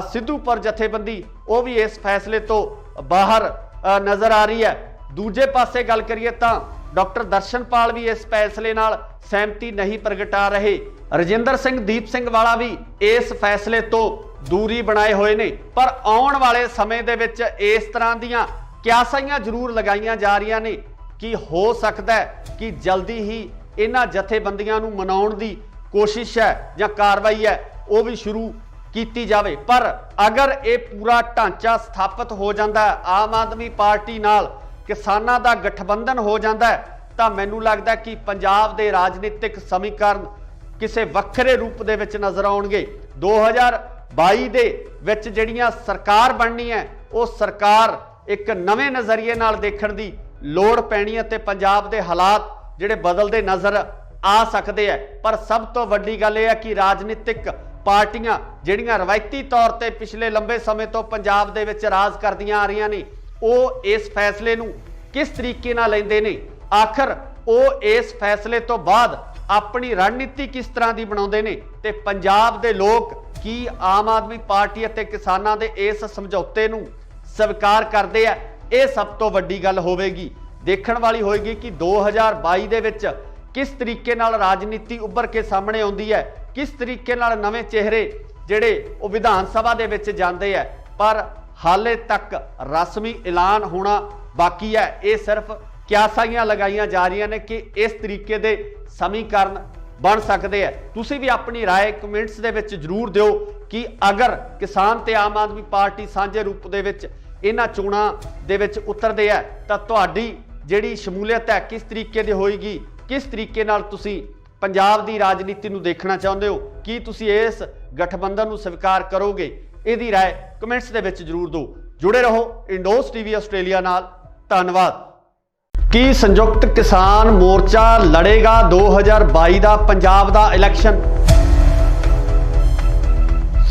सिद्धूपुर जथेबंदी वो भी इस फैसले तो बाहर नज़र आ रही है। दूजे पासे गल करिए तो डॉक्टर दर्शनपाल भी इस फैसले नाल सहमति नहीं प्रगटा रहे, रजिंदर सिंह दीप सिंह वाला भी इस फैसले तो दूरी बनाए हुए ने। पर आउण वाले समय दे विच इस तरह दीयां क्यासाइयां जरूर लगाईयां जा रही ने कि हो सकता है कि जल्दी ही इन्हां जथेबंदियां नूं मनाउण दी कोशिश है या कार्रवाई है वो भी शुरू की जाए। पर अगर ये पूरा ढांचा स्थापित हो जाता है, आम आदमी पार्टी नाल किसानां दा गठबंधन हो जाता है, तो मैनूं लगदा कि पंजाब दे राजनीतिक समीकरण किसी वक्रे रूप दे विच नज़र आउणगे। 2022 दे विच जिहड़ियां सरकार बननी है, वो सरकार एक नवे नज़रिए नाल देखण दी लोड़ पैनी है, ते पंजाब दे हालात जिहड़े बदलते नज़र आ सकते हैं। पर सब तो वड्डी गल यह है कि राजनीतिक पार्टियां जिहड़ियां रवायती तौर पर पिछले लंबे समय तो पंजाब दे विच राज करदियां आ रही ने, वो इस फैसले नूं किस तरीके नाल लैंदे ने, आखिर वो इस फैसले तो बाद अपनी रणनीति किस तरह की बनाउंदे ने, ते पंजाब दे लोग की आम आदमी पार्टी अते किसानां दे इस समझौते नूं स्वीकार करते हैं। यह सब तो वड्डी गल होवेगी, देखण वाली होएगी कि 2022 दे विच किस तरीके नाल राजनीति उभर के सामने आउंदी है, किस तरीके नाल नवे चेहरे जिहड़े वो विधान सभा दे विच जांदे है। पर हाले तक रस्मी ऐलान होना बाकी है। ये सिर्फ क्यासाइयां लगाईयां जा रही ने कि इस तरीके दे समीकरण बन सकते हैं। तुसीं भी अपनी राय कमेंट्स दे विच जरूर दिओ कि अगर किसान ते आम आदमी पार्टी सांझे रूप दे विच इन्हां चोणां दे विच उतरदे है तां तुहाडी जिहड़ी शमूलीयत है किस तरीके दी होएगी, किस तरीके नाल तुसीं पंजाब दी राजनीति नूं देखना चाहुंदे हो, कि तुसीं इस गठबंधन नूं स्वीकार करोगे? इहदी राय कमेंट्स दे विच जरूर दो। जुड़े रहो इंडोस टीवी आस्ट्रेलिया नाल। धन्नवाद। की संयुक्त किसान मोर्चा लड़ेगा 2022 का पंजाब का इलैक्शन?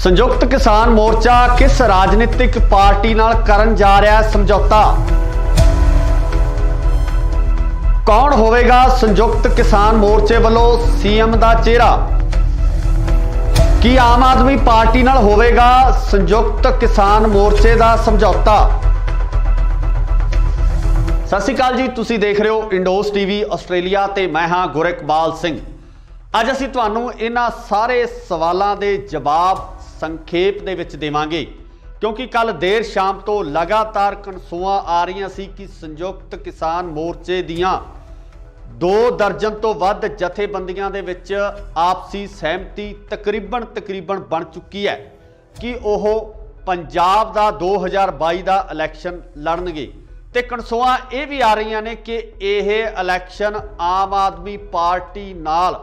संयुक्त किसान मोर्चा किस राजनीतिक पार्टी नाल करन जा रहा है समझौता? कौन होवेगा संयुक्त किसान मोर्चे वालों सीएम का चेहरा? की आम आदमी पार्टी नाल होवेगा संयुक्त किसान मोर्चे का समझौता? सत श्री अकाल जी, तुसी देख रहे हो इंडोस टीवी आस्ट्रेलिया ते मैं हाँ गुरइकबाल सिंह। अज असीं तुहानूं इन्हां सारे सवालों के जवाब ਸੰਖੇਪ ਦੇ ਵਿੱਚ ਦੇਵਾਂਗੇ, क्योंकि कल देर शाम तो लगातार कनसूआं आ रही सी कि संयुक्त किसान मोर्चे दियां 2 दर्जन तो वध जथेबंदियां दे विच आपसी सहमति तकरीबन बन चुकी है कि ओह पंजाब दा 2022 दा इलैक्शन लड़नगे। ते कनसूआं ये भी आ रही ने कि यह इलैक्शन आम आदमी पार्टी नाल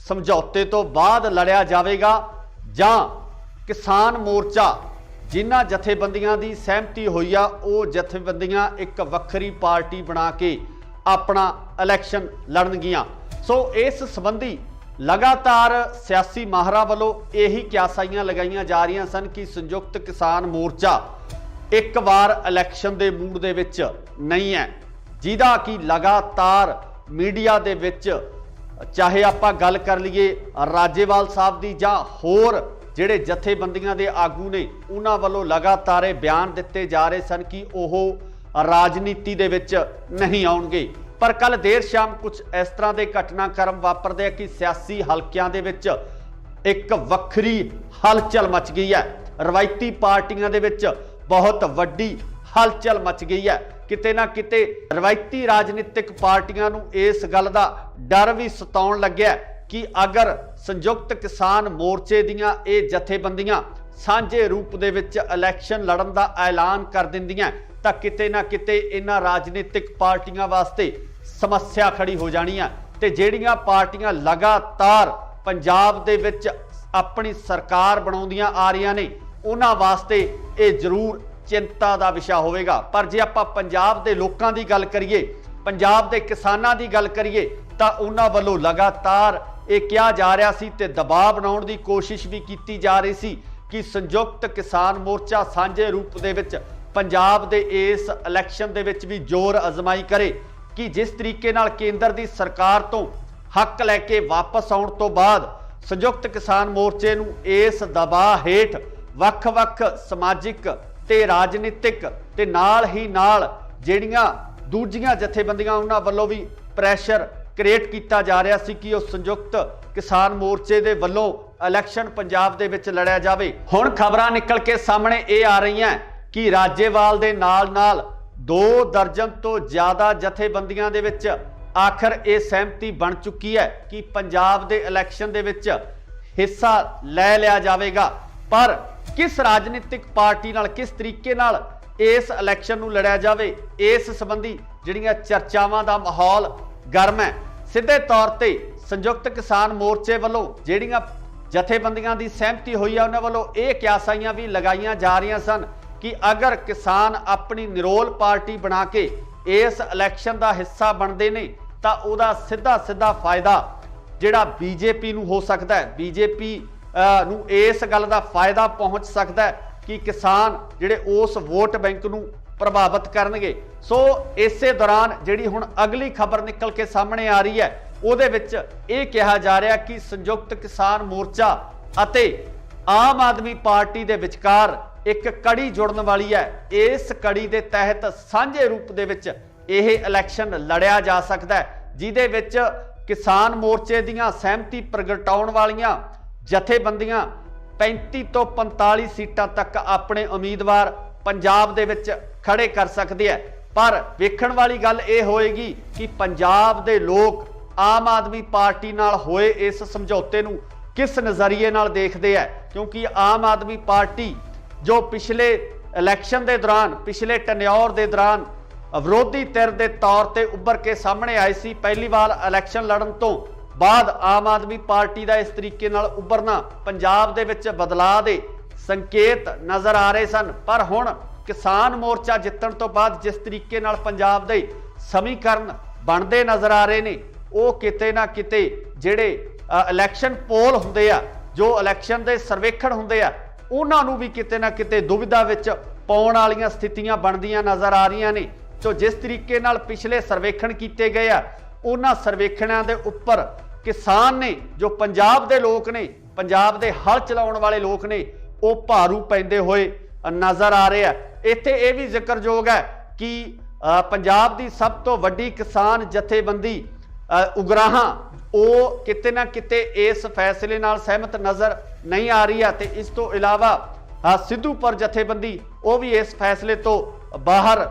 समझौते तो बाद लड़िया जाएगा जां किसान मोर्चा जिन्हां जथेबंदियां दी सहमति हुई आ वो जथेबंदियां एक वक्खरी पार्टी बना के अपना इलैक्शन लड़नगियां। सो इस संबंधी लगातार सियासी माहरां वल्लों यही क्यासाइयां लगाईयां जा रही सन कि संयुक्त किसान मोर्चा एक बार इलैक्शन दे मूड दे विच नहीं है, जिहदा कि लगातार मीडिया दे विच चाहे आपां गल कर लईए राजेवाल साहब दी जां होर ਜਿਹੜੇ ਜਥੇਬੰਦੀਆਂ ਦੇ ਆਗੂ ਨੇ ਉਹਨਾਂ ਵੱਲੋਂ ਲਗਾਤਾਰ ਇਹ ਬਿਆਨ ਦਿੱਤੇ ਜਾ ਰਹੇ ਸਨ ਕਿ ਉਹ ਰਾਜਨੀਤੀ ਦੇ ਵਿੱਚ ਨਹੀਂ ਆਉਣਗੇ। ਪਰ ਕੱਲ ਦੇਰ ਸ਼ਾਮ ਕੁਝ ਇਸ ਤਰ੍ਹਾਂ ਦੇ ਘਟਨਾਕ੍ਰਮ ਵਾਪਰਦੇ ਆ ਕਿ ਸਿਆਸੀ ਹਲਕਿਆਂ ਦੇ ਵਿੱਚ ਇੱਕ ਵੱਖਰੀ ਹਲਚਲ ਮਚ ਗਈ ਹੈ। ਰਵਾਇਤੀ ਪਾਰਟੀਆਂ ਦੇ ਵਿੱਚ ਬਹੁਤ ਵੱਡੀ ਹਲਚਲ ਮਚ ਗਈ ਹੈ। ਕਿਤੇ ਨਾ ਕਿਤੇ ਰਵਾਇਤੀ ਰਾਜਨੀਤਿਕ ਪਾਰਟੀਆਂ ਨੂੰ ਇਸ ਗੱਲ ਦਾ ਡਰ ਵੀ ਸਤਾਉਣ ਲੱਗਿਆ कि अगर संयुक्त किसान मोर्चे दियां ये जथेबंदियां सांझे रूप दे विच इलैक्शन लड़न दा ऐलान कर दिंदियां तां किते ना किते इन्हां राजनीतिक पार्टियां वास्ते समस्या खड़ी हो जानी है। ते जिहड़ियां पार्टियां लगातार पंजाब दे विच अपनी सरकार बनाउंदियां आ रहीआं ने उन्हां वास्ते ये जरूर चिंता दा विषय होवेगा। पर जे आपां पंजाब दे लोकां दी गल करिए, पंजाब दे किसानां दी गल करिए तां उन्हां वल्लों लगातार ये कहा जा रहा सी ते दबाव बनाउण दी कोशिश भी की जा रही सी कि संयुक्त किसान मोर्चा सांझे रूप दे विच पंजाब दे इस इलैक्शन दे विच भी जोर अजमाई करे कि जिस तरीके नाल केंद्र दी सरकार तो हक लैके वापस आउण तो बाद संयुक्त किसान मोर्चे नूं इस दबाव हेठ वख-वख समाजिक ते राजनीतिक ते नाल ही नाल जिहड़ियां दूजियां जथेबंदियां उन्हां वल्लों भी प्रैशर क्रिएट किया जा रहा सी कि संयुक्त किसान मोर्चे दे वल्लों इलैक्शन पंजाब दे विच लड़िया जावे। हुण खबरां निकल के सामने ये आ रही हैं कि राजेवाल दे नाल 2 दर्जन तो ज़्यादा जथेबंदियां दे विच आखिर ये सहमति बन चुकी है कि पंजाब दे इलैक्शन दे विच हिस्सा लै लिया जावेगा। पर किस राजनीतिक पार्टी नाल किस तरीके नाल इस इलैक्शन नूं लड़िया जावे, इस संबंधी जिहड़ियां चर्चावां दा माहौल गर्म है। सीधे तौर पर संयुक्त किसान मोर्चे वालों जिहड़ियां जथेबंदियां दी सहमति हुई है उन्हां वालों ये क्यासाइयां भी लगाईयां जा रही सन कि अगर किसान अपनी निरोल पार्टी बना के इस इलैक्शन का हिस्सा बनते ने तां उहदा सीधा सीधा फायदा जिहड़ा बीजेपी नूं हो सकता है। बीजेपी नूं इस गल का फायदा पहुँच सकता है कि किसान जिहड़े उस वोट बैंक नूं प्रभावित करनगे। सो इसे दौरान जिहड़ी हुण अगली खबर निकल के सामने आ रही है उहदे विच ये कहा जा रहा कि संयुक्त किसान मोर्चा अते आम आदमी पार्टी दे विचकार एक कड़ी जुड़न वाली है। इस कड़ी दे तहत सांझे रूप दे विच यह इलैक्शन लड़िया जा सकता है, जिहदे विच किसान मोर्चे दीयां सहमति प्रगटाउण वालियां जथेबंदियां 35 तो 45 सीटां तक अपने उम्मीदवार पंजाब दे विच खड़े कर सकते हैं। पर वेखण वाली गल ये होएगी कि पंजाब दे लोग आम आदमी पार्टी नाल होए इस समझौते नूं किस नज़रिए नाल देखते हैं, क्योंकि आम आदमी पार्टी जो पिछले इलैक्शन के दौरान पिछले टन्योर के दौरान विरोधी धिर के तौर पर उभर के सामने आई सी, पहली बार इलैक्शन लड़न तो बाद आम आदमी पार्टी का इस तरीके नाल उभरना पंजाब दे विच बदलाव दे संकेत नज़र आ रहे सन। पर हुण किसान मोर्चा जितण तो बाद जिस तरीके नाल पंजाब दे समीकरण बनते नज़र आ रहे ने वो किते ना किते जिहड़े इलैक्शन पोल हुंदे आ, जो इलैक्शन दे सर्वेखण हुंदे आ, उन्हां नूं भी किते ना किते दुविधा विच पाउण वालीआं स्थितियां बनदियां नज़र आ रहीआं ने। तो जिस तरीके नाल पिछले सर्वेखण कीते गए आ उन्हां सर्वेखणां दे उप्पर किसान ने जो पंजाब दे लोक ने, पंजाब दे हल चलाउण वाले लोक ने, वो भारू पैंदे होए नज़र आ रहे हैं। इत्थे ये भी जिक्रयोग है कि पंजाब की सब तो वड्डी किसान जथेबंदी ਉਗਰਾਹਾਂ ਉਹ ਕਿਤੇ ਨਾ ਕਿਤੇ ਇਸ ਫੈਸਲੇ ਨਾਲ ਸਹਿਮਤ ਨਜ਼ਰ ਨਹੀਂ ਆ ਰਹੀ ਹੈ ਤੇ ਇਸ ਤੋਂ ਇਲਾਵਾ ਸਿੱਧੂਪੁਰ ਜਥੇਬੰਦੀ ਉਹ ਵੀ ਇਸ ਫੈਸਲੇ ਤੋਂ ਬਾਹਰ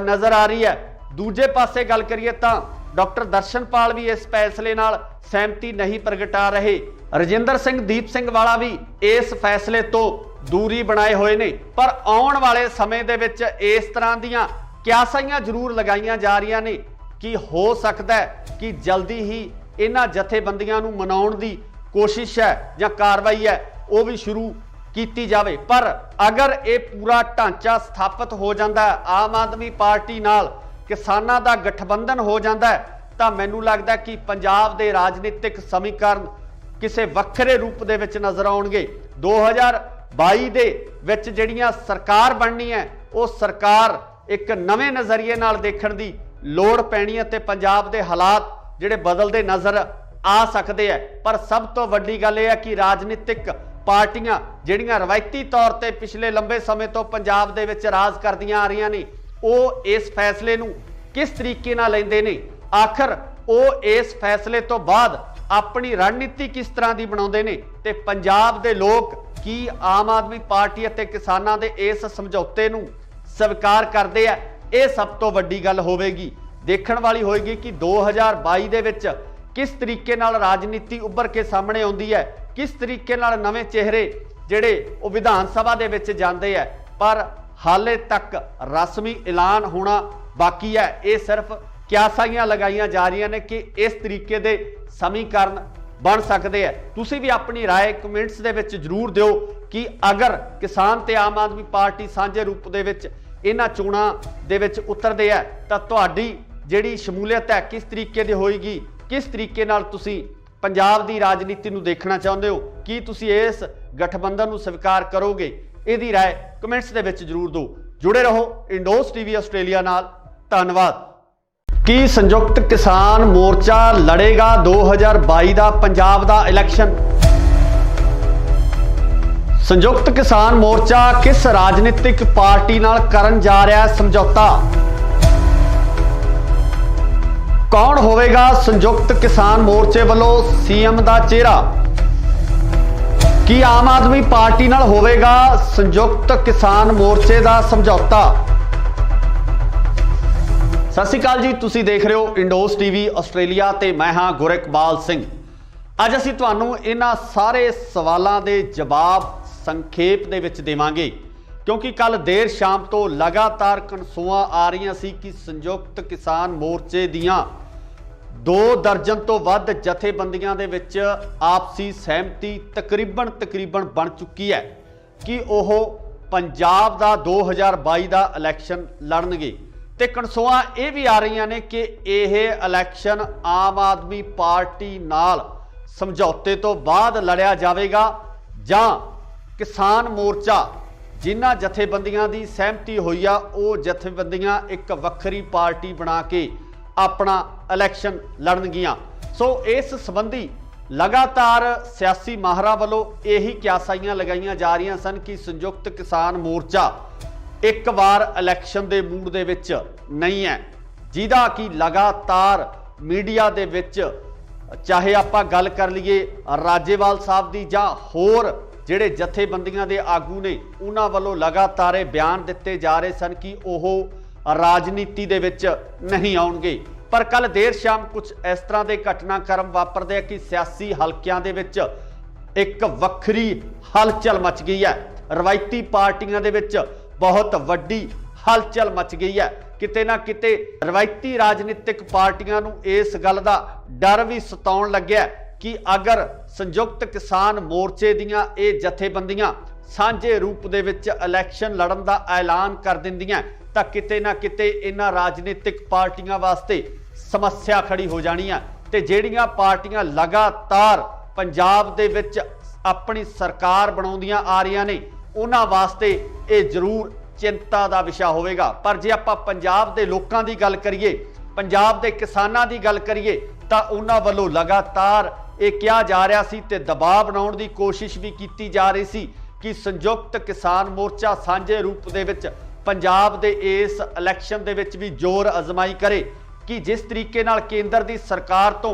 ਨਜ਼ਰ ਆ ਰਹੀ ਹੈ। ਦੂਜੇ ਪਾਸੇ ਗੱਲ ਕਰੀਏ ਤਾਂ ਡਾਕਟਰ ਦਰਸ਼ਨਪਾਲ ਵੀ ਇਸ ਫੈਸਲੇ ਨਾਲ ਸਹਿਮਤੀ ਨਹੀਂ ਪ੍ਰਗਟਾ ਰਹੇ। ਰਜਿੰਦਰ ਸਿੰਘ ਦੀਪ ਸਿੰਘ ਵਾਲਾ ਵੀ ਇਸ ਫੈਸਲੇ ਤੋਂ ਦੂਰੀ ਬਣਾਏ ਹੋਏ ਨੇ। ਪਰ ਆਉਣ ਵਾਲੇ ਸਮੇਂ ਦੇ ਵਿੱਚ ਇਸ ਤਰ੍ਹਾਂ ਦੀਆਂ ਕਿਆਸਾਈਆਂ ਜ਼ਰੂਰ ਲਗਾਈਆਂ ਜਾ ਰਹੀਆਂ ਨੇ ਕਿ ਹੋ ਸਕਦਾ ਹੈ ਕਿ ਜਲਦੀ ਹੀ ਇਹਨਾਂ ਜਥੇਬੰਦੀਆਂ ਨੂੰ ਮਨਾਉਣ ਦੀ ਕੋਸ਼ਿਸ਼ ਹੈ ਜਾਂ ਕਾਰਵਾਈ ਹੈ ਉਹ ਵੀ ਸ਼ੁਰੂ ਕੀਤੀ ਜਾਵੇ। ਪਰ ਅਗਰ ਇਹ ਪੂਰਾ ਢਾਂਚਾ ਸਥਾਪਿਤ ਹੋ ਜਾਂਦਾ ਹੈ, ਆਮ ਆਦਮੀ ਪਾਰਟੀ ਨਾਲ ਕਿਸਾਨਾਂ ਦਾ ਗਠਬੰਧਨ ਹੋ ਜਾਂਦਾ ਹੈ, ਤਾਂ ਮੈਨੂੰ ਲੱਗਦਾ ਕਿ ਪੰਜਾਬ ਦੇ ਰਾਜਨੀਤਿਕ ਸਮੀਕਰਨ ਕਿਸੇ ਵੱਖਰੇ ਰੂਪ ਦੇ ਵਿੱਚ ਨਜ਼ਰ ਆਉਣਗੇ। 2022 ਦੇ ਵਿੱਚ ਜਿਹੜੀਆਂ ਸਰਕਾਰ ਬਣਨੀ ਹੈ ਉਹ ਸਰਕਾਰ ਇੱਕ ਨਵੇਂ ਨਜ਼ਰੀਏ ਨਾਲ ਦੇਖਣ ਦੀ ਲੋੜ ਪੈਣੀ ਹੈ ਤੇ ਪੰਜਾਬ ਦੇ ਹਾਲਾਤ ਜਿਹੜੇ ਬਦਲਦੇ ਨਜ਼ਰ ਆ ਸਕਦੇ ਆ। ਪਰ ਸਭ ਤੋਂ ਵੱਡੀ ਗੱਲ ਇਹ ਹੈ ਕਿ ਰਾਜਨੀਤਿਕ ਪਾਰਟੀਆਂ ਜਿਹੜੀਆਂ ਰਵਾਇਤੀ ਤੌਰ ਤੇ ਪਿਛਲੇ ਲੰਬੇ ਸਮੇਂ ਤੋਂ ਪੰਜਾਬ ਦੇ ਵਿੱਚ ਰਾਜ ਕਰਦੀਆਂ ਆ ਰਹੀਆਂ ਨੇ ਉਹ ਇਸ ਫੈਸਲੇ ਨੂੰ ਕਿਸ ਤਰੀਕੇ ਨਾਲ ਲੈਂਦੇ ਨੇ, ਆਖਰ ਉਹ ਇਸ ਫੈਸਲੇ ਤੋਂ ਬਾਅਦ ਆਪਣੀ ਰਣਨੀਤੀ ਕਿਸ ਤਰ੍ਹਾਂ ਦੀ ਬਣਾਉਂਦੇ ਨੇ ਤੇ ਪੰਜਾਬ ਦੇ ਲੋਕ ਕੀ ਆਮ ਆਦਮੀ ਪਾਰਟੀ ਅਤੇ ਕਿਸਾਨਾਂ ਦੇ ਇਸ ਸਮਝੌਤੇ ਨੂੰ ਸਵੀਕਾਰ ਕਰਦੇ ਆ। ਇਹ ਸਭ ਤੋਂ ਵੱਡੀ ਗੱਲ ਹੋਵੇਗੀ, ਦੇਖਣ ਵਾਲੀ ਹੋਏਗੀ ਕਿ 2022 ਦੇ ਵਿੱਚ ਕਿਸ ਤਰੀਕੇ ਨਾਲ ਰਾਜਨੀਤੀ ਉੱਭਰ ਕੇ ਸਾਹਮਣੇ ਆਉਂਦੀ ਹੈ, ਕਿਸ ਤਰੀਕੇ ਨਾਲ ਨਵੇਂ ਚਿਹਰੇ ਜਿਹੜੇ ਉਹ ਵਿਧਾਨ ਸਭਾ ਦੇ ਵਿੱਚ ਜਾਂਦੇ ਆ। ਪਰ ਹਾਲੇ ਤੱਕ ਰਸਮੀ ਐਲਾਨ ਹੋਣਾ ਬਾਕੀ ਹੈ। ਇਹ ਸਿਰਫ ਕਿਆਸਾਈਆਂ ਲਗਾਈਆਂ ਜਾ ਰਹੀਆਂ ਨੇ ਕਿ ਇਸ ਤਰੀਕੇ ਦੇ ਸਮੀਕਰਨ ਬਣ ਸਕਦੇ ਆ। ਤੁਸੀਂ ਵੀ ਆਪਣੀ ਰਾਏ ਕਮੈਂਟਸ ਦੇ ਵਿੱਚ ਜ਼ਰੂਰ ਦਿਓ ਕਿ ਅਗਰ ਕਿਸਾਨ ਤੇ ਆਮ ਆਦਮੀ ਪਾਰਟੀ ਸਾਂਝੇ ਰੂਪ ਦੇ ਵਿੱਚ ਇਹਨਾਂ ਚੋਣਾਂ ਦੇ ਵਿੱਚ ਉਤਰਦੇ ਆ ਤਾਂ ਤੁਹਾਡੀ ਜਿਹੜੀ ਸ਼ਮੂਲੀਅਤ ਹੈ ਕਿਸ ਤਰੀਕੇ ਦੀ ਹੋਏਗੀ, ਕਿਸ ਤਰੀਕੇ ਨਾਲ ਤੁਸੀਂ ਪੰਜਾਬ ਦੀ ਰਾਜਨੀਤੀ ਨੂੰ ਦੇਖਣਾ ਚਾਹੁੰਦੇ ਹੋ, ਕੀ ਤੁਸੀਂ ਇਸ ਗਠਬੰਧਨ ਨੂੰ ਸਵੀਕਾਰ ਕਰੋਗੇ? ਇਹਦੀ ਰਾਏ ਕਮੈਂਟਸ ਦੇ ਵਿੱਚ ਜ਼ਰੂਰ ਦਿਓ। ਜੁੜੇ ਰਹੋ ਇੰਡੋਸ ਟੀਵੀ ਆਸਟ੍ਰੇਲੀਆ ਨਾਲ। ਧੰਨਵਾਦ। ਕੀ ਸੰਯੁਕਤ ਕਿਸਾਨ ਮੋਰਚਾ ਲੜੇਗਾ 2022 ਦਾ ਪੰਜਾਬ ਦਾ ਇਲੈਕਸ਼ਨ? ਸੰਯੁਕਤ ਕਿਸਾਨ ਮੋਰਚਾ ਕਿਸ ਰਾਜਨੀਤਿਕ ਪਾਰਟੀ ਨਾਲ ਕਰਨ ਜਾ ਰਿਹਾ ਹੈ ਸਮਝੌਤਾ? ਕੌਣ ਹੋਵੇਗਾ ਸੰਯੁਕਤ ਕਿਸਾਨ ਮੋਰਚੇ ਵੱਲੋਂ ਸੀਐਮ ਦਾ ਚਿਹਰਾ? ਕੀ ਆਮ ਆਦਮੀ ਪਾਰਟੀ ਨਾਲ ਹੋਵੇਗਾ ਸੰਯੁਕਤ ਕਿਸਾਨ ਮੋਰਚੇ ਦਾ ਸਮਝੌਤਾ? ਸਤਿ ਸ਼੍ਰੀ ਅਕਾਲ ਜੀ, ਤੁਸੀਂ ਦੇਖ ਰਹੇ ਹੋ ਇੰਡੋਸ ਟੀਵੀ ਆਸਟ੍ਰੇਲੀਆ ਤੇ ਮੈਂ ਹਾਂ ਗੁਰਿਕਬਾਲ ਸਿੰਘ। ਅੱਜ ਅਸੀਂ ਤੁਹਾਨੂੰ ਇਹਨਾਂ ਸਾਰੇ ਸਵਾਲਾਂ ਦੇ ਜਵਾਬ ਸੰਖੇਪ ਦੇ ਵਿੱਚ ਦੇਵਾਂਗੇ ਕਿਉਂਕਿ ਕੱਲ ਦੇਰ ਸ਼ਾਮ ਤੋਂ ਲਗਾਤਾਰ ਕਨਸੂਆਂ ਆ ਰਹੀਆਂ ਸੀ ਕਿ ਸੰਯੁਕਤ ਕਿਸਾਨ ਮੋਰਚੇ ਦੀਆਂ 2 ਦਰਜਨ ਤੋਂ ਵੱਧ ਜਥੇਬੰਦੀਆਂ ਦੇ ਵਿੱਚ ਆਪਸੀ ਸਹਿਮਤੀ ਤਕਰੀਬਨ ਬਣ ਚੁੱਕੀ ਹੈ ਕਿ ਉਹ ਪੰਜਾਬ ਦਾ 2022 ਦਾ ਇਲੈਕਸ਼ਨ ਲੜਨਗੇ। ਤੇ ਕਨਸੂਆਂ ਇਹ ਵੀ ਆ ਰਹੀਆਂ ਨੇ ਕਿ ਇਹ ਇਲੈਕਸ਼ਨ ਆਮ ਆਦਮੀ ਪਾਰਟੀ ਨਾਲ ਸਮਝੌਤੇ ਤੋਂ ਬਾਅਦ ਲੜਿਆ ਜਾਵੇਗਾ ਜਾਂ ਕਿਸਾਨ ਮੋਰਚਾ ਜਿਨ੍ਹਾਂ ਜਥੇਬੰਦੀਆਂ ਦੀ ਸਹਿਮਤੀ ਹੋਈ ਆ ਉਹ ਜਥੇਬੰਦੀਆਂ ਇੱਕ ਵੱਖਰੀ ਪਾਰਟੀ ਬਣਾ ਕੇ ਆਪਣਾ ਇਲੈਕਸ਼ਨ ਲੜਨਗੀਆਂ। ਸੋ ਇਸ ਸੰਬੰਧੀ ਲਗਾਤਾਰ ਸਿਆਸੀ ਮਾਹਰਾਂ ਵੱਲੋਂ ਇਹੀ ਕਿਆਸਾਈਆਂ ਲਗਾਈਆਂ ਜਾ ਰਹੀਆਂ ਸਨ ਕਿ ਸੰਯੁਕਤ ਕਿਸਾਨ ਮੋਰਚਾ ਇੱਕ ਵਾਰ ਇਲੈਕਸ਼ਨ ਦੇ ਮੂਡ ਦੇ ਵਿੱਚ ਨਹੀਂ ਹੈ, ਜਿਹਦਾ ਕਿ ਲਗਾਤਾਰ ਮੀਡੀਆ ਦੇ ਵਿੱਚ ਚਾਹੇ ਆਪਾਂ ਗੱਲ ਕਰ ਲਈਏ ਰਾਜੇਵਾਲ ਸਾਹਿਬ ਦੀ ਜਾਂ ਹੋਰ ਜਿਹੜੇ ਜਥੇਬੰਦੀਆਂ ਦੇ ਆਗੂ ਨੇ ਉਹਨਾਂ ਵੱਲੋਂ ਲਗਾਤਾਰ ਇਹ ਬਿਆਨ ਦਿੱਤੇ ਜਾ ਰਹੇ ਸਨ ਕਿ ਉਹ ਰਾਜਨੀਤੀ ਦੇ ਵਿੱਚ ਨਹੀਂ ਆਉਣਗੇ। ਪਰ ਕੱਲ ਦੇਰ ਸ਼ਾਮ ਕੁਝ ਇਸ ਤਰ੍ਹਾਂ ਦੇ ਘਟਨਾਕ੍ਰਮ ਵਾਪਰਦੇ ਆ ਕਿ ਸਿਆਸੀ ਹਲਕਿਆਂ ਦੇ ਵਿੱਚ ਇੱਕ ਵੱਖਰੀ ਹਲਚਲ ਮਚ ਗਈ ਹੈ। ਰਵਾਇਤੀ ਪਾਰਟੀਆਂ ਦੇ ਵਿੱਚ ਬਹੁਤ ਵੱਡੀ ਹਲਚਲ ਮਚ ਗਈ ਹੈ। ਕਿਤੇ ਨਾ ਕਿਤੇ ਰਵਾਇਤੀ ਰਾਜਨੀਤਿਕ ਪਾਰਟੀਆਂ ਨੂੰ ਇਸ ਗੱਲ ਦਾ ਡਰ ਵੀ ਸਤਾਉਣ ਲੱਗਿਆ ਕਿ ਅਗਰ ਸੰਯੁਕਤ ਕਿਸਾਨ ਮੋਰਚੇ ਦੀਆਂ ਇਹ ਜਥੇਬੰਦੀਆਂ ਸਾਂਝੇ ਰੂਪ ਦੇ ਵਿੱਚ ਇਲੈਕਸ਼ਨ ਲੜਨ ਦਾ ਐਲਾਨ ਕਰ ਦਿੰਦੀਆਂ ਤਾਂ ਕਿਤੇ ਨਾ ਕਿਤੇ ਇਹਨਾਂ ਰਾਜਨੀਤਿਕ ਪਾਰਟੀਆਂ ਵਾਸਤੇ ਸਮੱਸਿਆ ਖੜੀ ਹੋ ਜਾਣੀ ਹੈ ਤੇ ਜਿਹੜੀਆਂ ਪਾਰਟੀਆਂ ਲਗਾਤਾਰ ਪੰਜਾਬ ਦੇ ਵਿੱਚ ਆਪਣੀ ਸਰਕਾਰ ਬਣਾਉਂਦੀਆਂ ਆ ਰਹੀਆਂ ਨੇ ਉਹਨਾਂ ਵਾਸਤੇ ਇਹ ਜ਼ਰੂਰ ਚਿੰਤਾ ਦਾ ਵਿਸ਼ਾ ਹੋਵੇਗਾ। ਪਰ ਜੇ ਆਪਾਂ ਪੰਜਾਬ ਦੇ ਲੋਕਾਂ ਦੀ ਗੱਲ ਕਰੀਏ, ਪੰਜਾਬ ਦੇ ਕਿਸਾਨਾਂ ਦੀ ਗੱਲ ਕਰੀਏ ਤਾਂ ਉਹਨਾਂ ਵੱਲੋਂ ਲਗਾਤਾਰ ਇਹ ਕਿਹਾ ਜਾ ਰਿਹਾ ਸੀ ਤੇ ਦਬਾਅ ਬਣਾਉਣ ਦੀ ਕੋਸ਼ਿਸ਼ ਵੀ ਕੀਤੀ ਜਾ ਰਹੀ ਸੀ ਕਿ ਸੰਯੁਕਤ ਕਿਸਾਨ ਮੋਰਚਾ ਸਾਂਝੇ ਰੂਪ ਦੇ ਵਿੱਚ ਪੰਜਾਬ ਦੇ ਇਸ ਇਲੈਕਸ਼ਨ ਦੇ ਵਿੱਚ ਵੀ ਜ਼ੋਰ ਅਜ਼ਮਾਈ ਕਰੇ कि जिस तरीके नाल केंद्र की सरकार तो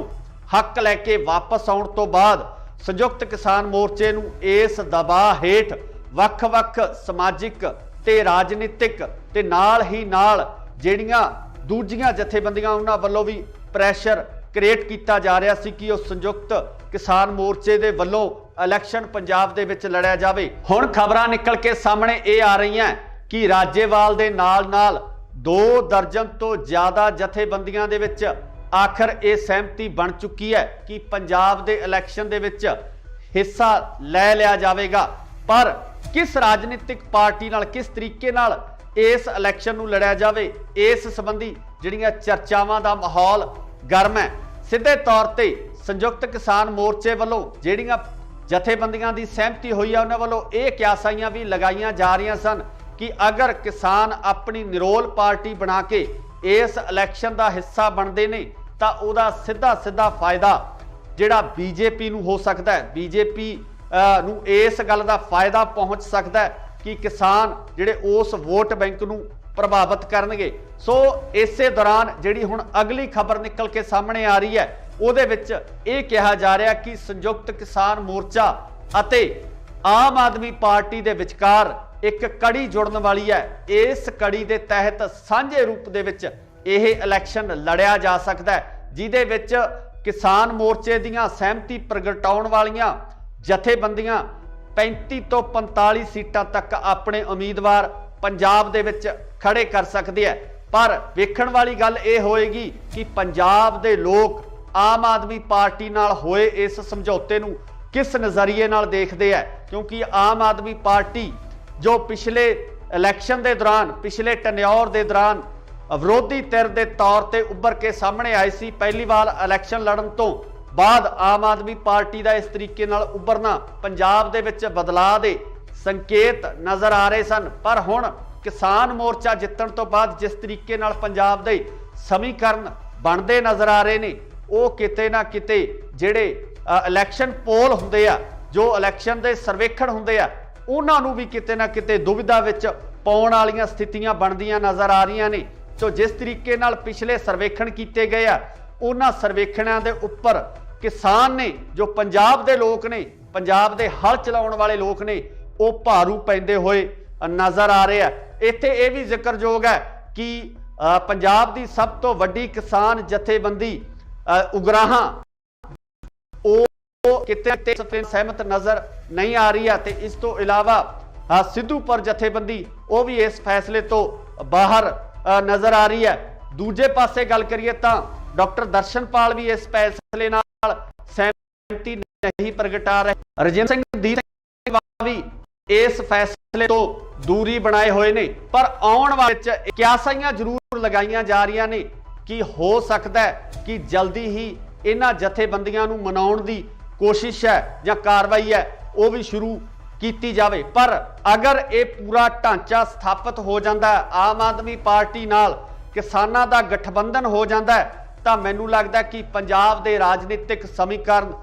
हक लैके वापस आउण तो बाद संयुक्त किसान मोर्चे नूं इस दबाअ हेठ वख-वख समाजिक ते राजनीतिक ते नाल ही नाल जिहड़ियां दूजियां जथेबंदियां उन्हां वल्लों भी प्रैशर क्रिएट किया जा रहा सी कि संयुक्त किसान मोर्चे दे वल्लों इलैक्शन पंजाब दे विच लड़िया जावे। हुण खबरां निकल के सामने ये आ रही हैं कि राजेवाल दे नाल नाल 2 दर्जन तो ज़्यादा जथेबंदियां दे विच आखिर ये सहमति बन चुकी है कि पंजाब दे इलैक्शन दे विच हिस्सा लै लिया जाएगा। पर किस राजनीतिक पार्टी नाल किस तरीके नाल इस इलैक्शन नूं लड़िया जावे, इस संबंधी जिहड़ियां चर्चावां दा माहौल गर्म है। सीधे तौर ते संयुक्त किसान मोर्चे वालों जिहड़ियां जथेबंदियां दी सहमति हुई है उन्हां वालों ये क्यासाइयां भी लगाईयां जा रही सन कि अगर किसान अपनी निरोल पार्टी बना के इस इलैक्शन का हिस्सा बनते ने तो उहदा सीधा सीधा फायदा जिहड़ा बीजेपी नूं हो सकता है, बीजेपी नूं इस गल का फायदा पहुँच सकता है कि किसान जिहड़े उस वोट बैंक नूं प्रभावित करनगे। सो इसे दौरान जिहड़ी हुण अगली खबर निकल के सामने आ रही है उहदे विच ये कहा जा रहा कि संयुक्त किसान मोर्चा अते आम आदमी पार्टी दे विचकार एक कड़ी जुड़न वाली है। इस कड़ी के तहत सांझे रूप दे विच यह इलैक्शन लड़िया जा सकता है, जिहदे विच किसान मोर्चे दीयां सहमति प्रगटाउण वालियां जथेबंदियां 35 तो 45 सीटां तक अपने उम्मीदवार पंजाब दे विच खड़े कर सकते हैं। पर वेखण वाली गल यह होएगी कि पंजाब दे लोग आम आदमी पार्टी नाल होए इस समझौते नूं किस नज़रिए नाल देखते हैं, क्योंकि आम आदमी पार्टी जो पिछले इलैक्शन के दौरान पिछले टन्योर के दौरान विरोधी धिर के तौर पर उभर के सामने आई सी, पहली बार इलैक्शन लड़न तो बाद आम आदमी पार्टी का इस तरीके नाल उभरना पंजाब दे विच बदलाव के संकेत नज़र आ रहे सन। पर हुण किसान मोर्चा जितण तो बाद जिस तरीके नाल पंजाब दे समीकरण बनते नज़र आ रहे ने वो किते ना किते जिहड़े इलैक्शन पोल हुंदे आ, जो इलैक्शन के सर्वेखण हुंदे आ, उन्हां नूं भी किते ना किते दुविधा विच पाउण वालीआं स्थितियां बनदियां नज़र आ रही ने। तो जिस तरीके नाल पिछले सर्वेखण किए गए आ उन्हां सर्वेखणां दे उपर किसान ने जो पंजाब दे लोग ने, पंजाब दे हल चलाउण वाले लोग ने, वो भारू पैंदे होए नज़र आ रहे हैं। इत्थे ये भी जिक्रयोग है कि पंजाब की सब तो वड्डी किसान जथेबंदी उगराहां किते सहमत नज़र नहीं आ रही है। तो इस तो इलावा सिद्धूपुर जथेबंदी वो भी इस फैसले तो बाहर नज़र आ रही है। दूजे पासे गल करिए तो डॉक्टर दर्शनपाल भी इस फैसले नाल सहमति नहीं प्रगटा रहे, रजिंदर सिंह दी भी इस फैसले तो दूरी बनाए हुए ने। पर आउण वाले क्यासाइयां जरूर लगाइयां जा रही ने कि हो सकता है कि जल्दी ही इन्हां जथेबंदियां नूं मनाउण दी कोशिश है या कार्रवाई है वो भी शुरू की जाए। पर अगर ये पूरा ढांचा स्थापित हो जाता है, आम आदमी पार्टी नाल किसानां दा गठबंधन हो जाता है, तो मैनूं लगदा कि पंजाब दे राजनीतिक समीकरण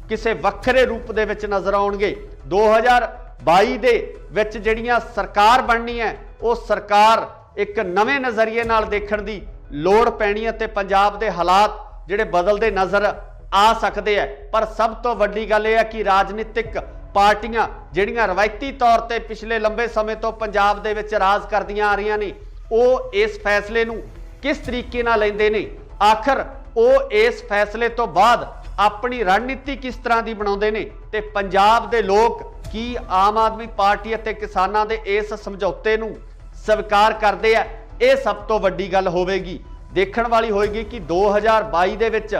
किसी वक्रे रूप दे विच नज़र आउणगे। 2022 दे विच जिहड़ियां सरकार बननी है वो सरकार एक नवे नज़रिए नाल देखण दी लोड़ पैनी है ते पंजाब दे हालात जिहड़े बदलते नज़र आ सकते हैं। पर सब तो वड्डी गल यह है कि राजनीतिक पार्टियां जिहड़ियां रवायती तौर पर पिछले लंबे समय तो पंजाब दे विच राज करदियां आ रही ने वो इस फैसले नूं किस तरीके नाल लैंदे ने, आखिर वो इस फैसले तो बाद अपनी रणनीति किस तरह की बनाउंदे ने ते पंजाब दे लोग की आम आदमी पार्टी अते किसानां दे इस समझौते नूं स्वीकार करते हैं। ये सब तो वड्डी गल होवेगी, देखण वाली होएगी कि 2022 दे विच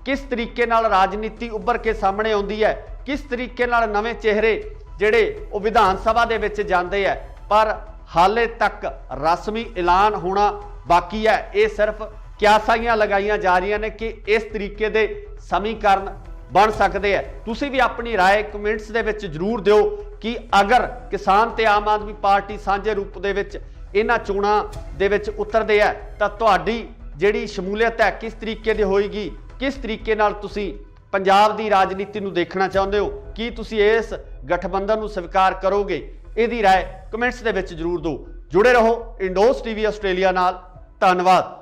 किस तरीके नाल राजनीति उभर के सामने आउंदी है, किस तरीके नाल नवे चेहरे जिहड़े वो विधान सभा दे विच जांदे है। पर हाले तक रस्मी ऐलान होना बाकी है। ये सिर्फ क्यासाइयां लगाइयां जा रही ने कि इस तरीके के समीकरण बन सकते हैं। तुसी भी अपनी राय कमेंट्स दे विच जरूर दिओ कि अगर किसान ते आम आदमी पार्टी सांझे रूप दे विच इन्हां चोणां दे विच उतरदे है तां तुहाडी जिहड़ी शमूलीयत है किस तरीके दी होएगी, किस तरीके नाल तुसी पंजाब दी राजनीति नूं देखना चाहुंदे हो, की तुसी इस गठबंधन नूं स्वीकार करोगे? इहदी राय कमेंट्स दे विच जरूर दो। जुड़े रहो इंडोस टीवी आस्ट्रेलिया नाल। धन्नवाद।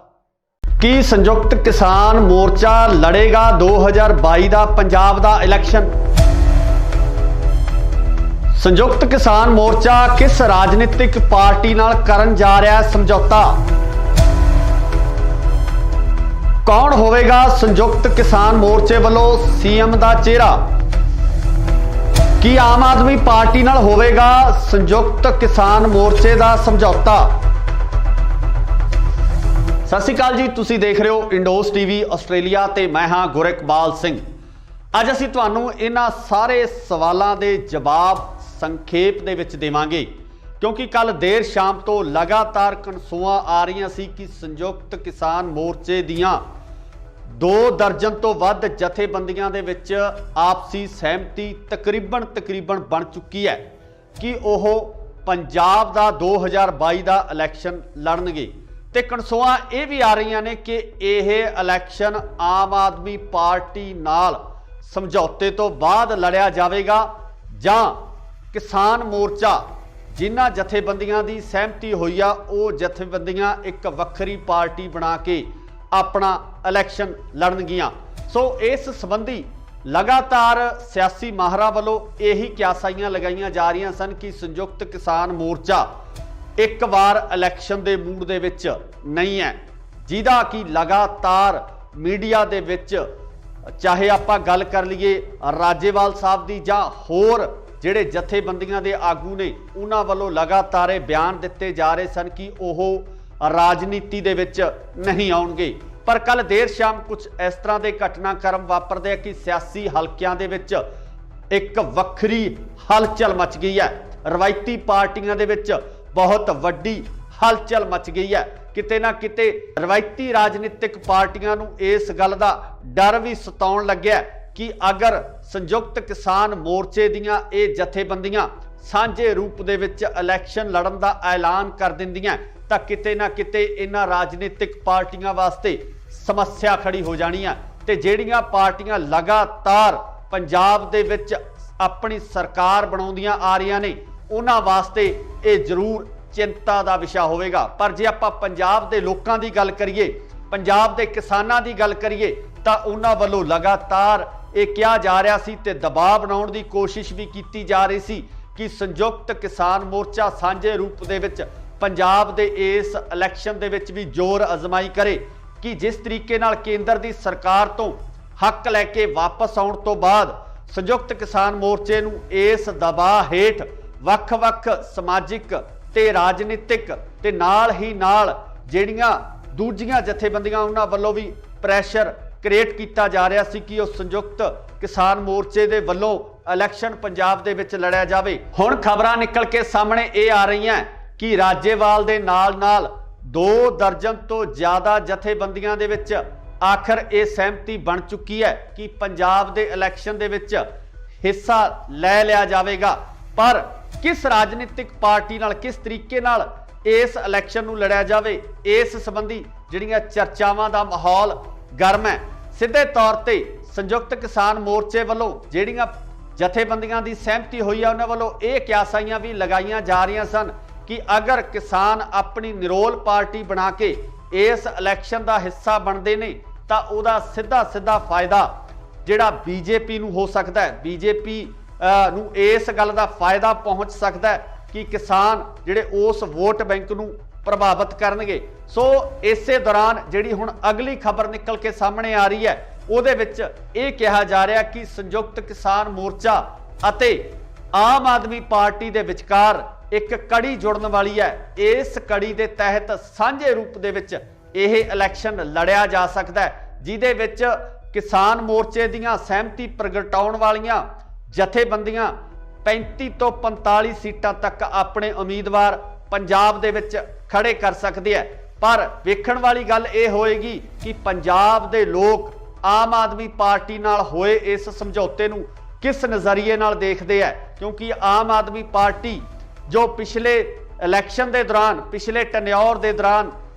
ਕੀ ਸੰਯੁਕਤ ਕਿਸਾਨ ਮੋਰਚਾ ਲੜੇਗਾ 2022 ਦਾ ਪੰਜਾਬ ਦਾ ਇਲੈਕਸ਼ਨ? ਸੰਯੁਕਤ ਕਿਸਾਨ ਮੋਰਚਾ ਕਿਸ ਰਾਜਨੀਤਿਕ ਪਾਰਟੀ ਨਾਲ ਕਰਨ ਜਾ ਰਿਹਾ ਹੈ ਸਮਝੌਤਾ? ਕੌਣ ਹੋਵੇਗਾ ਸੰਯੁਕਤ ਕਿਸਾਨ ਮੋਰਚੇ ਵੱਲੋਂ ਸੀਐਮ ਦਾ ਚਿਹਰਾ? ਕੀ ਆਮ ਆਦਮੀ ਪਾਰਟੀ ਨਾਲ ਹੋਵੇਗਾ ਸੰਯੁਕਤ ਕਿਸਾਨ ਮੋਰਚੇ ਦਾ ਸਮਝੌਤਾ? ਸਤਿ ਸ਼੍ਰੀ ਅਕਾਲ ਜੀ, ਤੁਸੀਂ ਦੇਖ ਰਹੇ ਹੋ ਇੰਡੋਸ ਟੀਵੀ ਆਸਟ੍ਰੇਲੀਆ ਤੇ ਮੈਂ ਹਾਂ ਗੁਰਿਕਬਾਲ ਸਿੰਘ। ਅੱਜ ਅਸੀਂ ਤੁਹਾਨੂੰ ਇਹਨਾਂ ਸਾਰੇ ਸਵਾਲਾਂ ਦੇ ਜਵਾਬ ਸੰਖੇਪ ਦੇ ਵਿੱਚ ਦੇਵਾਂਗੇ, ਕਿਉਂਕਿ ਕੱਲ ਦੇਰ ਸ਼ਾਮ ਤੋਂ ਲਗਾਤਾਰ ਕਨਸੂਆਂ ਆ ਰਹੀਆਂ ਸੀ ਕਿ ਸੰਯੁਕਤ ਕਿਸਾਨ ਮੋਰਚੇ ਦੀਆਂ 2 ਦਰਜਨ ਤੋਂ ਵੱਧ ਜਥੇਬੰਦੀਆਂ ਦੇ ਵਿੱਚ ਆਪਸੀ ਸਹਿਮਤੀ ਤਕਰੀਬਨ ਬਣ ਚੁੱਕੀ ਹੈ ਕਿ ਉਹ ਪੰਜਾਬ ਦਾ 2022 ਦਾ ਇਲੈਕਸ਼ਨ ਲੜਨਗੇ। ਤੇ ਕਨਸੂਆਂ ਇਹ ਵੀ ਆ ਰਹੀਆਂ ਨੇ ਕਿ ਇਹ ਇਲੈਕਸ਼ਨ ਆਮ ਆਦਮੀ ਪਾਰਟੀ ਨਾਲ ਸਮਝੌਤੇ ਤੋਂ ਬਾਅਦ ਲੜਿਆ ਜਾਵੇਗਾ ਜਾਂ ਕਿਸਾਨ ਮੋਰਚਾ ਜਿਨ੍ਹਾਂ ਜਥੇਬੰਦੀਆਂ ਦੀ ਸਹਿਮਤੀ ਹੋਈ ਆ ਉਹ ਜਥੇਬੰਦੀਆਂ ਇੱਕ ਵੱਖਰੀ ਪਾਰਟੀ ਬਣਾ ਕੇ ਆਪਣਾ ਇਲੈਕਸ਼ਨ ਲੜਨਗੀਆਂ। ਸੋ ਇਸ ਸੰਬੰਧੀ ਲਗਾਤਾਰ ਸਿਆਸੀ ਮਾਹਰਾਂ ਵੱਲੋਂ ਇਹੀ ਕਿਆਸਾਈਆਂ ਲਗਾਈਆਂ ਜਾ ਰਹੀਆਂ ਸਨ ਕਿ ਸੰਯੁਕਤ ਕਿਸਾਨ ਮੋਰਚਾ ਇੱਕ ਵਾਰ ਇਲੈਕਸ਼ਨ ਦੇ ਮੂਡ ਦੇ ਵਿੱਚ ਨਹੀਂ ਹੈ, ਜਿਹਦਾ ਕਿ ਲਗਾਤਾਰ ਮੀਡੀਆ ਦੇ ਵਿੱਚ ਚਾਹੇ ਆਪਾਂ ਗੱਲ ਕਰ ਲਈਏ ਰਾਜੇਵਾਲ ਸਾਹਿਬ ਦੀ ਜਾਂ ਹੋਰ ਜਿਹੜੇ ਜਥੇਬੰਦੀਆਂ ਦੇ ਆਗੂ ਨੇ ਉਹਨਾਂ ਵੱਲੋਂ ਲਗਾਤਾਰ ਇਹ ਬਿਆਨ ਦਿੱਤੇ ਜਾ ਰਹੇ ਸਨ ਕਿ ਉਹ ਰਾਜਨੀਤੀ ਦੇ ਵਿੱਚ ਨਹੀਂ ਆਉਣਗੇ। ਪਰ ਕੱਲ ਦੇਰ ਸ਼ਾਮ ਕੁਝ ਇਸ ਤਰ੍ਹਾਂ ਦੇ ਘਟਨਾਕ੍ਰਮ ਵਾਪਰਦੇ ਆ ਕਿ ਸਿਆਸੀ ਹਲਕਿਆਂ ਦੇ ਵਿੱਚ ਇੱਕ ਵੱਖਰੀ ਹਲਚਲ ਮਚ ਗਈ ਹੈ। ਰਵਾਇਤੀ ਪਾਰਟੀਆਂ ਦੇ ਵਿੱਚ ਬਹੁਤ ਵੱਡੀ ਹਲਚਲ ਮਚ ਗਈ ਹੈ। ਕਿਤੇ ਨਾ ਕਿਤੇ ਰਵਾਇਤੀ ਰਾਜਨੀਤਿਕ ਪਾਰਟੀਆਂ ਨੂੰ ਇਸ ਗੱਲ ਦਾ ਡਰ ਵੀ ਸਤਾਉਣ ਲੱਗਿਆ ਕਿ ਅਗਰ ਸੰਯੁਕਤ ਕਿਸਾਨ ਮੋਰਚੇ ਦੀਆਂ ਇਹ ਜਥੇਬੰਦੀਆਂ ਸਾਂਝੇ ਰੂਪ ਦੇ ਵਿੱਚ ਇਲੈਕਸ਼ਨ ਲੜਨ ਦਾ ਐਲਾਨ ਕਰ ਦਿੰਦੀਆਂ ਤਾਂ ਕਿਤੇ ਨਾ ਕਿਤੇ ਇਹਨਾਂ ਰਾਜਨੀਤਿਕ ਪਾਰਟੀਆਂ ਵਾਸਤੇ ਸਮੱਸਿਆ ਖੜੀ ਹੋ ਜਾਣੀ ਹੈ। ਤੇ ਜਿਹੜੀਆਂ ਪਾਰਟੀਆਂ ਲਗਾਤਾਰ ਪੰਜਾਬ ਦੇ ਵਿੱਚ ਆਪਣੀ ਸਰਕਾਰ ਬਣਾਉਂਦੀਆਂ ਆ ਰਹੀਆਂ ਨੇ ਉਹਨਾਂ ਵਾਸਤੇ ਇਹ ਜ਼ਰੂਰ ਚਿੰਤਾ ਦਾ ਵਿਸ਼ਾ ਹੋਵੇਗਾ। ਪਰ ਜੇ ਆਪਾਂ ਪੰਜਾਬ ਦੇ ਲੋਕਾਂ ਦੀ ਗੱਲ ਕਰੀਏ, ਪੰਜਾਬ ਦੇ ਕਿਸਾਨਾਂ ਦੀ ਗੱਲ ਕਰੀਏ ਤਾਂ ਉਹਨਾਂ ਵੱਲੋਂ ਲਗਾਤਾਰ ਇਹ ਕਿਹਾ ਜਾ ਰਿਹਾ ਸੀ ਤੇ ਦਬਾਅ ਬਣਾਉਣ ਦੀ ਕੋਸ਼ਿਸ਼ ਵੀ ਕੀਤੀ ਜਾ ਰਹੀ ਸੀ ਕਿ ਸੰਯੁਕਤ ਕਿਸਾਨ ਮੋਰਚਾ ਸਾਂਝੇ ਰੂਪ ਦੇ ਵਿੱਚ ਪੰਜਾਬ ਦੇ ਇਸ ਇਲੈਕਸ਼ਨ ਦੇ ਵਿੱਚ ਵੀ ਜ਼ੋਰ ਅਜ਼ਮਾਈ ਕਰੇ ਕਿ ਜਿਸ ਤਰੀਕੇ ਨਾਲ ਕੇਂਦਰ ਦੀ ਸਰਕਾਰ ਤੋਂ ਹੱਕ ਲੈ ਕੇ ਵਾਪਸ ਆਉਣ ਤੋਂ ਬਾਅਦ ਸੰਯੁਕਤ ਕਿਸਾਨ ਮੋਰਚੇ ਨੂੰ ਇਸ ਦਬਾਅ ਹੇਠ ਵੱਖ-ਵੱਖ ਸਮਾਜਿਕ ਤੇ ਰਾਜਨੀਤਿਕ ਤੇ ਨਾਲ ਹੀ ਨਾਲ ਜਿਹੜੀਆਂ ਦੂਜੀਆਂ ਜਥੇਬੰਦੀਆਂ ਉਹਨਾਂ ਵੱਲੋਂ ਵੀ ਪ੍ਰੈਸ਼ਰ ਕ੍ਰੀਏਟ ਕੀਤਾ ਜਾ ਰਿਹਾ ਸੀ ਕਿ ਉਹ ਸੰਯੁਕਤ ਕਿਸਾਨ ਮੋਰਚੇ ਦੇ ਵੱਲੋਂ ਇਲੈਕਸ਼ਨ ਪੰਜਾਬ ਦੇ ਵਿੱਚ ਲੜਿਆ ਜਾਵੇ। ਹੁਣ ਖਬਰਾਂ ਨਿਕਲ ਕੇ ਸਾਹਮਣੇ ਇਹ ਆ ਰਹੀਆਂ ਕਿ ਰਾਜੇਵਾਲ ਦੇ ਨਾਲ 2 ਦਰਜਨ ਤੋਂ ਜ਼ਿਆਦਾ ਜਥੇਬੰਦੀਆਂ ਦੇ ਵਿੱਚ ਆਖਰ ਇਹ ਸਹਿਮਤੀ ਬਣ ਚੁੱਕੀ ਹੈ ਕਿ ਪੰਜਾਬ ਦੇ ਇਲੈਕਸ਼ਨ ਦੇ ਵਿੱਚ ਹਿੱਸਾ ਲੈ ਲਿਆ ਜਾਵੇਗਾ। ਪਰ ਕਿਸ ਰਾਜਨੀਤਿਕ ਪਾਰਟੀ ਨਾਲ ਕਿਸ ਤਰੀਕੇ ਨਾਲ ਇਸ ਇਲੈਕਸ਼ਨ ਨੂੰ ਲੜਿਆ ਜਾਵੇ, ਇਸ ਸੰਬੰਧੀ ਜਿਹੜੀਆਂ ਚਰਚਾਵਾਂ ਦਾ ਮਾਹੌਲ ਗਰਮ ਹੈ। ਸਿੱਧੇ ਤੌਰ ਤੇ ਸੰਯੁਕਤ ਕਿਸਾਨ ਮੋਰਚੇ ਵੱਲੋਂ ਜਿਹੜੀਆਂ ਜਥੇਬੰਦੀਆਂ ਦੀ ਸਹਿਮਤੀ ਹੋਈ ਹੈ ਉਹਨਾਂ ਵੱਲੋਂ ਇਹ ਕਿਆਸਾਈਆਂ ਵੀ ਲਗਾਈਆਂ ਜਾ ਰਹੀਆਂ ਸਨ ਕਿ ਅਗਰ ਕਿਸਾਨ ਆਪਣੀ ਨਿਰੋਲ ਪਾਰਟੀ ਬਣਾ ਕੇ ਇਸ ਇਲੈਕਸ਼ਨ ਦਾ ਹਿੱਸਾ ਬਣਦੇ ਨੇ ਤਾਂ ਉਹਦਾ ਸਿੱਧਾ ਫਾਇਦਾ ਜਿਹੜਾ ਬੀਜੇਪੀ ਨੂੰ ਹੋ ਸਕਦਾ ਹੈ। ਬੀਜੇਪੀ ਨੂੰ ਇਸ ਗੱਲ ਦਾ ਫਾਇਦਾ ਪਹੁੰਚ ਸਕਦਾ ਹੈ ਕਿ ਕਿਸਾਨ ਜਿਹੜੇ ਉਸ ਵੋਟ ਬੈਂਕ ਨੂੰ ਪ੍ਰਭਾਵਿਤ ਕਰਨਗੇ। ਸੋ ਇਸੇ ਦੌਰਾਨ ਜਿਹੜੀ ਹੁਣ ਅਗਲੀ ਖਬਰ ਨਿਕਲ ਕੇ ਸਾਹਮਣੇ ਆ ਰਹੀ ਹੈ ਉਹਦੇ ਵਿੱਚ ਇਹ ਕਿਹਾ ਜਾ ਰਿਹਾ ਕਿ ਸੰਯੁਕਤ ਕਿਸਾਨ ਮੋਰਚਾ ਅਤੇ ਆਮ ਆਦਮੀ ਪਾਰਟੀ ਦੇ ਵਿਚਕਾਰ ਇੱਕ ਕੜੀ ਜੁੜਨ ਵਾਲੀ ਹੈ। ਇਸ ਕੜੀ ਦੇ ਤਹਿਤ ਸਾਂਝੇ ਰੂਪ ਦੇ ਵਿੱਚ ਇਹ ਇਲੈਕਸ਼ਨ ਲੜਿਆ ਜਾ ਸਕਦਾ ਹੈ, ਜਿਹਦੇ ਵਿੱਚ ਕਿਸਾਨ ਮੋਰਚੇ ਦੀਆਂ ਸਹਿਮਤੀ ਪ੍ਰਗਟਾਉਣ ਵਾਲੀਆਂ ਜਥੇਬੰਦੀਆਂ 35 ਤੋਂ 45 ਸੀਟਾਂ ਤੱਕ ਆਪਣੇ ਉਮੀਦਵਾਰ ਪੰਜਾਬ ਦੇ ਵਿੱਚ ਖੜੇ ਕਰ ਸਕਦੀ ਹੈ। ਪਰ ਵੇਖਣ ਵਾਲੀ ਗੱਲ ਇਹ ਹੋਏਗੀ ਕਿ ਪੰਜਾਬ ਦੇ ਲੋਕ ਆਮ ਆਦਮੀ ਪਾਰਟੀ ਨਾਲ ਹੋਏ ਇਸ ਸਮਝੌਤੇ ਨੂੰ ਕਿਸ ਨਜ਼ਰੀਏ ਨਾਲ ਦੇਖਦੇ ਹੈ, ਕਿਉਂਕਿ ਆਮ ਆਦਮੀ ਪਾਰਟੀ ਜੋ ਪਿਛਲੇ ਇਲੈਕਸ਼ਨ ਦੇ ਦੌਰਾਨ ਪਿਛਲੇ ਟੈਨਿਓਰ ਦੇ ਦੌਰਾਨ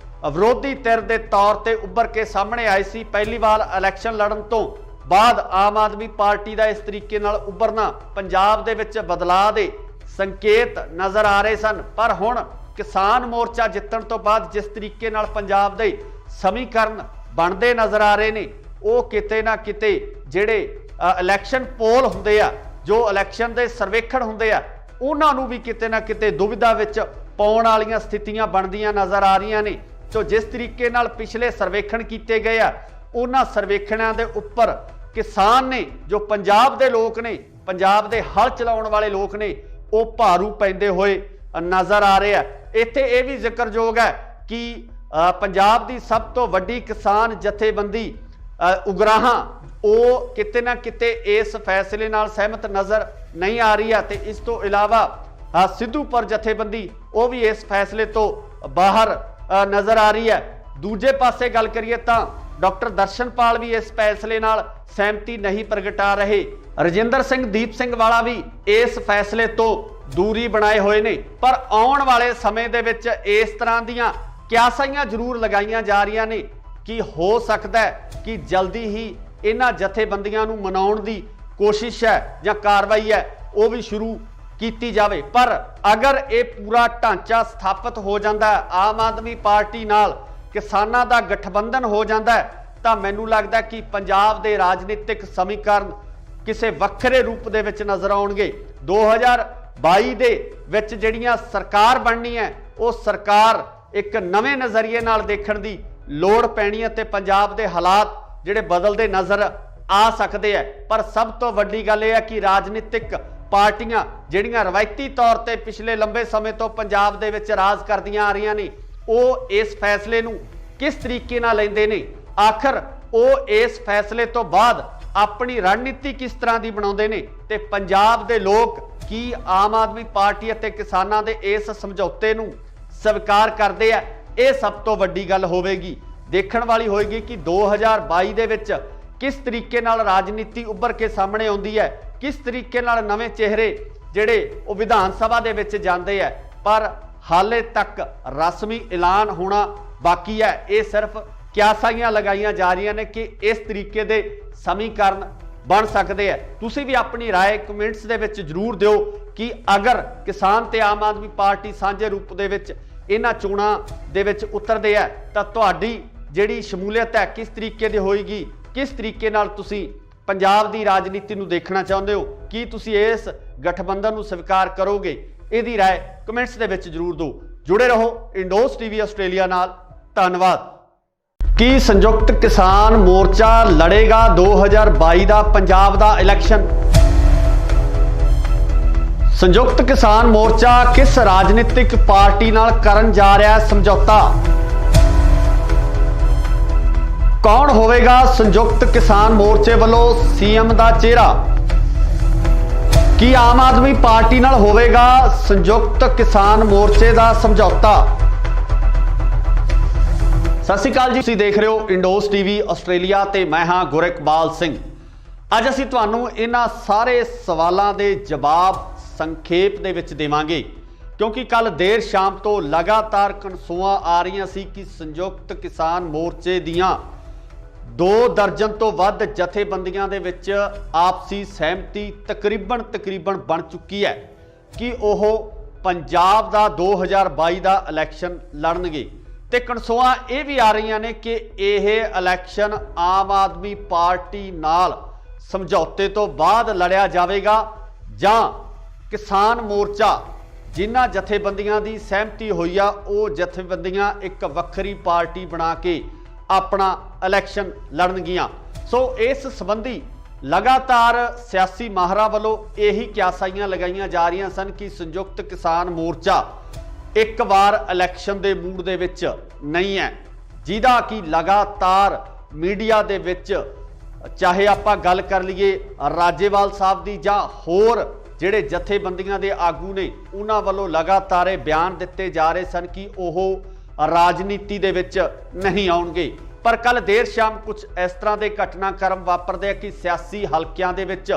ਵਿਰੋਧੀ ਧਿਰ ਦੇ ਤੌਰ ਤੇ ਉੱਭਰ ਕੇ ਸਾਹਮਣੇ ਆਈ ਸੀ, ਪਹਿਲੀ ਵਾਰ ਇਲੈਕਸ਼ਨ ਲੜਨ ਤੋਂ ਬਾਅਦ ਆਮ ਆਦਮੀ ਪਾਰਟੀ ਦਾ ਇਸ ਤਰੀਕੇ ਨਾਲ ਉੱਭਰਨਾ ਪੰਜਾਬ ਦੇ ਵਿੱਚ ਬਦਲਾਅ ਦੇ ਸੰਕੇਤ ਨਜ਼ਰ ਆ ਰਹੇ ਸਨ। ਪਰ ਹੁਣ ਕਿਸਾਨ ਮੋਰਚਾ ਜਿੱਤਣ ਤੋਂ ਬਾਅਦ ਜਿਸ ਤਰੀਕੇ ਨਾਲ ਪੰਜਾਬ ਦੇ ਸਮੀਕਰਨ ਬਣਦੇ ਨਜ਼ਰ ਆ ਰਹੇ ਨੇ। ਉਹ ਕਿਤੇ ਨਾ ਕਿਤੇ ਜਿਹੜੇ ਇਲੈਕਸ਼ਨ ਪੋਲ ਹੁੰਦੇ ਆ, ਜੋ ਇਲੈਕਸ਼ਨ ਦੇ ਸਰਵੇਖਣ ਹੁੰਦੇ ਆ, ਉਹਨਾਂ ਨੂੰ ਵੀ ਕਿਤੇ ਨਾ ਕਿਤੇ ਦੁਵਿਧਾ ਵਿੱਚ ਪਾਉਣ ਵਾਲੀਆਂ ਸਥਿਤੀਆਂ ਬਣਦੀਆਂ ਨਜ਼ਰ ਆ ਰਹੀਆਂ ਨੇ। ਸੋ ਜਿਸ ਤਰੀਕੇ ਨਾਲ ਪਿਛਲੇ ਸਰਵੇਖਣ ਕੀਤੇ ਗਏ ਆ, ਉਹਨਾਂ ਸਰਵੇਖਣਾਂ ਦੇ ਉੱਪਰ ਕਿਸਾਨ ਨੇ, ਜੋ ਪੰਜਾਬ ਦੇ ਲੋਕ ਨੇ, ਪੰਜਾਬ ਦੇ ਹਲ ਚਲਾਉਣ ਵਾਲੇ ਲੋਕ ਨੇ, ਉਹ ਭਾਰੂ ਪੈਂਦੇ ਹੋਏ ਨਜ਼ਰ ਆ ਰਹੇ ਆ। ਇੱਥੇ ਇਹ ਵੀ ਜ਼ਿਕਰਯੋਗ ਹੈ ਕਿ ਪੰਜਾਬ ਦੀ ਸਭ ਤੋਂ ਵੱਡੀ ਕਿਸਾਨ ਜਥੇਬੰਦੀ ਉਗਰਾਹਾਂ, ਉਹ ਕਿਤੇ ਨਾ ਕਿਤੇ ਇਸ ਫੈਸਲੇ ਨਾਲ ਸਹਿਮਤ ਨਜ਼ਰ ਨਹੀਂ ਆ ਰਹੀ ਹੈ। ਤੇ ਇਸ ਤੋਂ ਇਲਾਵਾ ਸਿੱਧੂਪੁਰ ਜਥੇਬੰਦੀ, ਉਹ ਵੀ ਇਸ ਫੈਸਲੇ ਤੋਂ ਬਾਹਰ ਨਜ਼ਰ ਆ ਰਹੀ ਹੈ। ਦੂਜੇ ਪਾਸੇ ਗੱਲ ਕਰੀਏ ਤਾਂ ਡਾਕਟਰ ਦਰਸ਼ਨਪਾਲ ਵੀ ਇਸ ਫੈਸਲੇ ਨਾਲ ਸਹਿਮਤੀ ਨਹੀਂ ਪ੍ਰਗਟਾ ਰਹੇ। ਰਜਿੰਦਰ ਸਿੰਘ ਦੀਪ ਸਿੰਘ ਵਾਲਾ ਵੀ ਇਸ ਫੈਸਲੇ ਤੋਂ ਦੂਰੀ ਬਣਾਏ ਹੋਏ ਨੇ। ਪਰ ਆਉਣ ਵਾਲੇ ਸਮੇਂ ਦੇ ਵਿੱਚ ਇਸ ਤਰ੍ਹਾਂ ਦੀਆਂ ਕਿਆਸਾਈਆਂ ਜ਼ਰੂਰ ਲਗਾਈਆਂ ਜਾ ਰਹੀਆਂ ਨੇ ਕਿ ਹੋ ਸਕਦਾ ਹੈ ਕਿ ਜਲਦੀ ਹੀ ਇਹਨਾਂ ਜਥੇਬੰਦੀਆਂ ਨੂੰ ਮਨਾਉਣ ਦੀ ਕੋਸ਼ਿਸ਼ ਹੈ ਜਾਂ ਕਾਰਵਾਈ ਹੈ ਉਹ ਵੀ ਸ਼ੁਰੂ ਕੀਤੀ ਜਾਵੇ। ਪਰ ਅਗਰ ਇਹ ਪੂਰਾ ਢਾਂਚਾ ਸਥਾਪਿਤ ਹੋ ਜਾਂਦਾ ਹੈ, ਆਮ ਆਦਮੀ ਪਾਰਟੀ ਨਾਲ ਕਿਸਾਨਾਂ ਦਾ ਗਠਬੰਧਨ ਹੋ ਜਾਂਦਾ ਹੈ, ਤਾਂ ਮੈਨੂੰ ਲੱਗਦਾ ਕਿ ਪੰਜਾਬ ਦੇ ਰਾਜਨੀਤਿਕ ਸਮੀਕਰਨ ਕਿਸੇ ਵੱਖਰੇ ਰੂਪ ਦੇ ਵਿੱਚ ਨਜ਼ਰ ਆਉਣਗੇ। 2022 ਦੇ ਵਿੱਚ ਜਿਹੜੀਆਂ ਸਰਕਾਰ ਬਣਨੀ ਹੈ, ਉਹ ਸਰਕਾਰ ਇੱਕ ਨਵੇਂ ਨਜ਼ਰੀਏ ਨਾਲ ਦੇਖਣ ਦੀ ਲੋੜ ਪੈਣੀ ਹੈ ਤੇ ਪੰਜਾਬ ਦੇ ਹਾਲਾਤ ਜਿਹੜੇ ਬਦਲਦੇ ਨਜ਼ਰ ਆ ਸਕਦੇ ਆ। ਪਰ ਸਭ ਤੋਂ ਵੱਡੀ ਗੱਲ ਇਹ ਹੈ ਕਿ ਰਾਜਨੀਤਿਕ ਪਾਰਟੀਆਂ ਜਿਹੜੀਆਂ ਰਵਾਇਤੀ ਤੌਰ ਤੇ ਪਿਛਲੇ ਲੰਬੇ ਸਮੇਂ ਤੋਂ ਪੰਜਾਬ ਦੇ ਵਿੱਚ ਰਾਜ ਕਰਦੀਆਂ ਆ ਰਹੀਆਂ ਨੇ, ਉਹ ਇਸ ਫੈਸਲੇ ਨੂੰ ਕਿਸ ਤਰੀਕੇ ਨਾਲ ਲੈਂਦੇ ਨੇ, ਆਖਰ ਉਹ ਇਸ ਫੈਸਲੇ ਤੋਂ ਬਾਅਦ ਆਪਣੀ ਰਣਨੀਤੀ ਕਿਸ ਤਰ੍ਹਾਂ ਦੀ ਬਣਾਉਂਦੇ ਨੇ, ਤੇ ਪੰਜਾਬ ਦੇ ਲੋਕ ਕੀ ਆਮ ਆਦਮੀ ਪਾਰਟੀ ਅਤੇ ਕਿਸਾਨਾਂ ਦੇ ਇਸ ਸਮਝੌਤੇ ਨੂੰ ਸਵੀਕਾਰ ਕਰਦੇ ਆ। ਇਹ ਸਭ ਤੋਂ ਵੱਡੀ ਗੱਲ ਹੋਵੇਗੀ, ਦੇਖਣ ਵਾਲੀ ਹੋਏਗੀ ਕਿ 2022 ਦੇ ਵਿੱਚ ਕਿਸ ਤਰੀਕੇ ਨਾਲ ਰਾਜਨੀਤੀ ਉੱਭਰ ਕੇ ਸਾਹਮਣੇ ਆਉਂਦੀ ਹੈ, ਕਿਸ ਤਰੀਕੇ ਨਾਲ ਨਵੇਂ ਚਿਹਰੇ ਜਿਹੜੇ ਉਹ ਵਿਧਾਨ ਸਭਾ ਦੇ ਵਿੱਚ ਜਾਂਦੇ ਆ। ਪਰ ਹਾਲੇ ਤੱਕ ਰਸਮੀ ਐਲਾਨ ਹੋਣਾ ਬਾਕੀ ਹੈ। ਇਹ ਸਿਰਫ ਕਿਆਸਾਈਆਂ ਲਗਾਈਆਂ ਜਾ ਰਹੀਆਂ ਨੇ ਕਿ ਇਸ ਤਰੀਕੇ ਦੇ ਸਮੀਕਰਨ ਬਣ ਸਕਦੇ ਆ। ਤੁਸੀਂ ਵੀ ਆਪਣੀ ਰਾਏ ਕਮੈਂਟਸ ਦੇ ਵਿੱਚ ਜ਼ਰੂਰ ਦਿਓ ਕਿ ਅਗਰ ਕਿਸਾਨ ਤੇ ਆਮ ਆਦਮੀ ਪਾਰਟੀ ਸਾਂਝੇ ਰੂਪ ਦੇ ਵਿੱਚ ਇਹਨਾਂ ਚੋਣਾਂ ਦੇ ਵਿੱਚ ਉਤਰਦੇ ਆ ਤਾਂ ਤੁਹਾਡੀ ਜਿਹੜੀ ਸ਼ਮੂਲੀਅਤ ਹੈ ਕਿਸ ਤਰੀਕੇ ਦੀ ਹੋਏਗੀ, ਕਿਸ ਤਰੀਕੇ ਨਾਲ ਤੁਸੀਂ ਪੰਜਾਬ ਦੀ ਰਾਜਨੀਤੀ ਨੂੰ ਦੇਖਣਾ ਚਾਹੁੰਦੇ ਹੋ, ਕੀ ਤੁਸੀਂ ਇਸ ਗਠਬੰਧਨ ਨੂੰ ਸਵੀਕਾਰ ਕਰੋਗੇ? ਇਹਦੀ ਰਾਏ ਕਮੈਂਟਸ ਦੇ ਵਿੱਚ ਜ਼ਰੂਰ ਦਿਓ। ਜੁੜੇ ਰਹੋ ਇੰਡੋਸ ਟੀਵੀ ਆਸਟ੍ਰੇਲੀਆ ਨਾਲ। ਧੰਨਵਾਦ। ਕੀ ਸੰਯੁਕਤ ਕਿਸਾਨ ਮੋਰਚਾ ਲੜੇਗਾ 2022 ਦਾ ਪੰਜਾਬ ਦਾ ਇਲੈਕਸ਼ਨ? ਸੰਯੁਕਤ ਕਿਸਾਨ ਮੋਰਚਾ ਕਿਸ ਰਾਜਨੀਤਿਕ ਪਾਰਟੀ ਨਾਲ ਕਰਨ ਜਾ ਰਿਹਾ ਹੈ ਸਮਝੌਤਾ? ਕੌਣ ਹੋਵੇਗਾ ਸੰਯੁਕਤ ਕਿਸਾਨ ਮੋਰਚੇ ਵੱਲੋਂ ਸੀਐਮ ਦਾ ਚਿਹਰਾ? ਕੀ ਆਮ ਆਦਮੀ ਪਾਰਟੀ ਨਾਲ ਹੋਵੇਗਾ ਸੰਯੁਕਤ ਕਿਸਾਨ ਮੋਰਚੇ ਦਾ ਸਮਝੌਤਾ? ਸਤਿ ਸ਼੍ਰੀ ਅਕਾਲ ਜੀ, ਤੁਸੀਂ ਦੇਖ ਰਹੇ ਹੋ ਇੰਡੋਸ ਟੀਵੀ ਆਸਟ੍ਰੇਲੀਆ ਤੇ ਮੈਂ ਹਾਂ ਗੁਰਿਕਬਾਲ ਸਿੰਘ। ਅੱਜ ਅਸੀਂ ਤੁਹਾਨੂੰ ਇਹਨਾਂ ਸਾਰੇ ਸਵਾਲਾਂ ਦੇ ਜਵਾਬ ਸੰਖੇਪ ਦੇ ਵਿੱਚ ਦੇਵਾਂਗੇ, ਕਿਉਂਕਿ ਕੱਲ ਦੇਰ ਸ਼ਾਮ ਤੋਂ ਲਗਾਤਾਰ ਕਨਸੂਆਂ ਆ ਰਹੀਆਂ ਸੀ ਕਿ ਸੰਯੁਕਤ ਕਿਸਾਨ ਮੋਰਚੇ ਦੀਆਂ 2 ਦਰਜਨ ਤੋਂ ਵੱਧ ਜਥੇਬੰਦੀਆਂ ਦੇ ਵਿੱਚ ਆਪਸੀ ਸਹਿਮਤੀ ਤਕਰੀਬਨ ਬਣ ਚੁੱਕੀ ਹੈ ਕਿ ਉਹ ਪੰਜਾਬ ਦਾ 2022 ਦਾ ਇਲੈਕਸ਼ਨ ਲੜਨਗੇ। ਤੇ ਕਨਸੂਆਂ ਇਹ ਵੀ ਆ ਰਹੀਆਂ ਨੇ ਕਿ ਇਹ ਇਲੈਕਸ਼ਨ ਆਮ ਆਦਮੀ ਪਾਰਟੀ ਨਾਲ ਸਮਝੌਤੇ ਤੋਂ ਬਾਅਦ ਲੜਿਆ ਜਾਵੇਗਾ ਜਾਂ ਕਿਸਾਨ ਮੋਰਚਾ ਜਿਨ੍ਹਾਂ ਜਥੇਬੰਦੀਆਂ ਦੀ ਸਹਿਮਤੀ ਹੋਈ ਆ ਉਹ ਜਥੇਬੰਦੀਆਂ ਇੱਕ ਵੱਖਰੀ ਪਾਰਟੀ ਬਣਾ ਕੇ ਆਪਣਾ ਇਲੈਕਸ਼ਨ ਲੜਨਗੀਆਂ। ਸੋ ਇਸ ਸੰਬੰਧੀ ਲਗਾਤਾਰ ਸਿਆਸੀ ਮਾਹਰਾਂ ਵੱਲੋਂ ਇਹੀ ਕਿਆਸਾਈਆਂ ਲਗਾਈਆਂ ਜਾ ਰਹੀਆਂ ਸਨ ਕਿ ਸੰਯੁਕਤ ਕਿਸਾਨ ਮੋਰਚਾ ਇੱਕ ਵਾਰ ਇਲੈਕਸ਼ਨ ਦੇ ਮੂਡ ਦੇ ਵਿੱਚ ਨਹੀਂ ਹੈ, ਜਿਹਦਾ ਕਿ ਲਗਾਤਾਰ ਮੀਡੀਆ ਦੇ ਵਿੱਚ ਚਾਹੇ ਆਪਾਂ ਗੱਲ ਕਰ ਲਈਏ ਰਾਜੇਵਾਲ ਸਾਹਿਬ ਦੀ ਜਾਂ ਹੋਰ ਜਿਹੜੇ ਜਥੇਬੰਦੀਆਂ ਦੇ ਆਗੂ ਨੇ ਉਹਨਾਂ ਵੱਲੋਂ ਲਗਾਤਾਰ ਇਹ ਬਿਆਨ ਦਿੱਤੇ ਜਾ ਰਹੇ ਸਨ ਕਿ ਉਹ ਰਾਜਨੀਤੀ ਦੇ ਵਿੱਚ ਨਹੀਂ ਆਉਣਗੇ। ਪਰ ਕੱਲ ਦੇਰ ਸ਼ਾਮ ਕੁਝ ਇਸ ਤਰ੍ਹਾਂ ਦੇ ਘਟਨਾਕ੍ਰਮ ਵਾਪਰਦੇ ਆ ਕਿ ਸਿਆਸੀ ਹਲਕਿਆਂ ਦੇ ਵਿੱਚ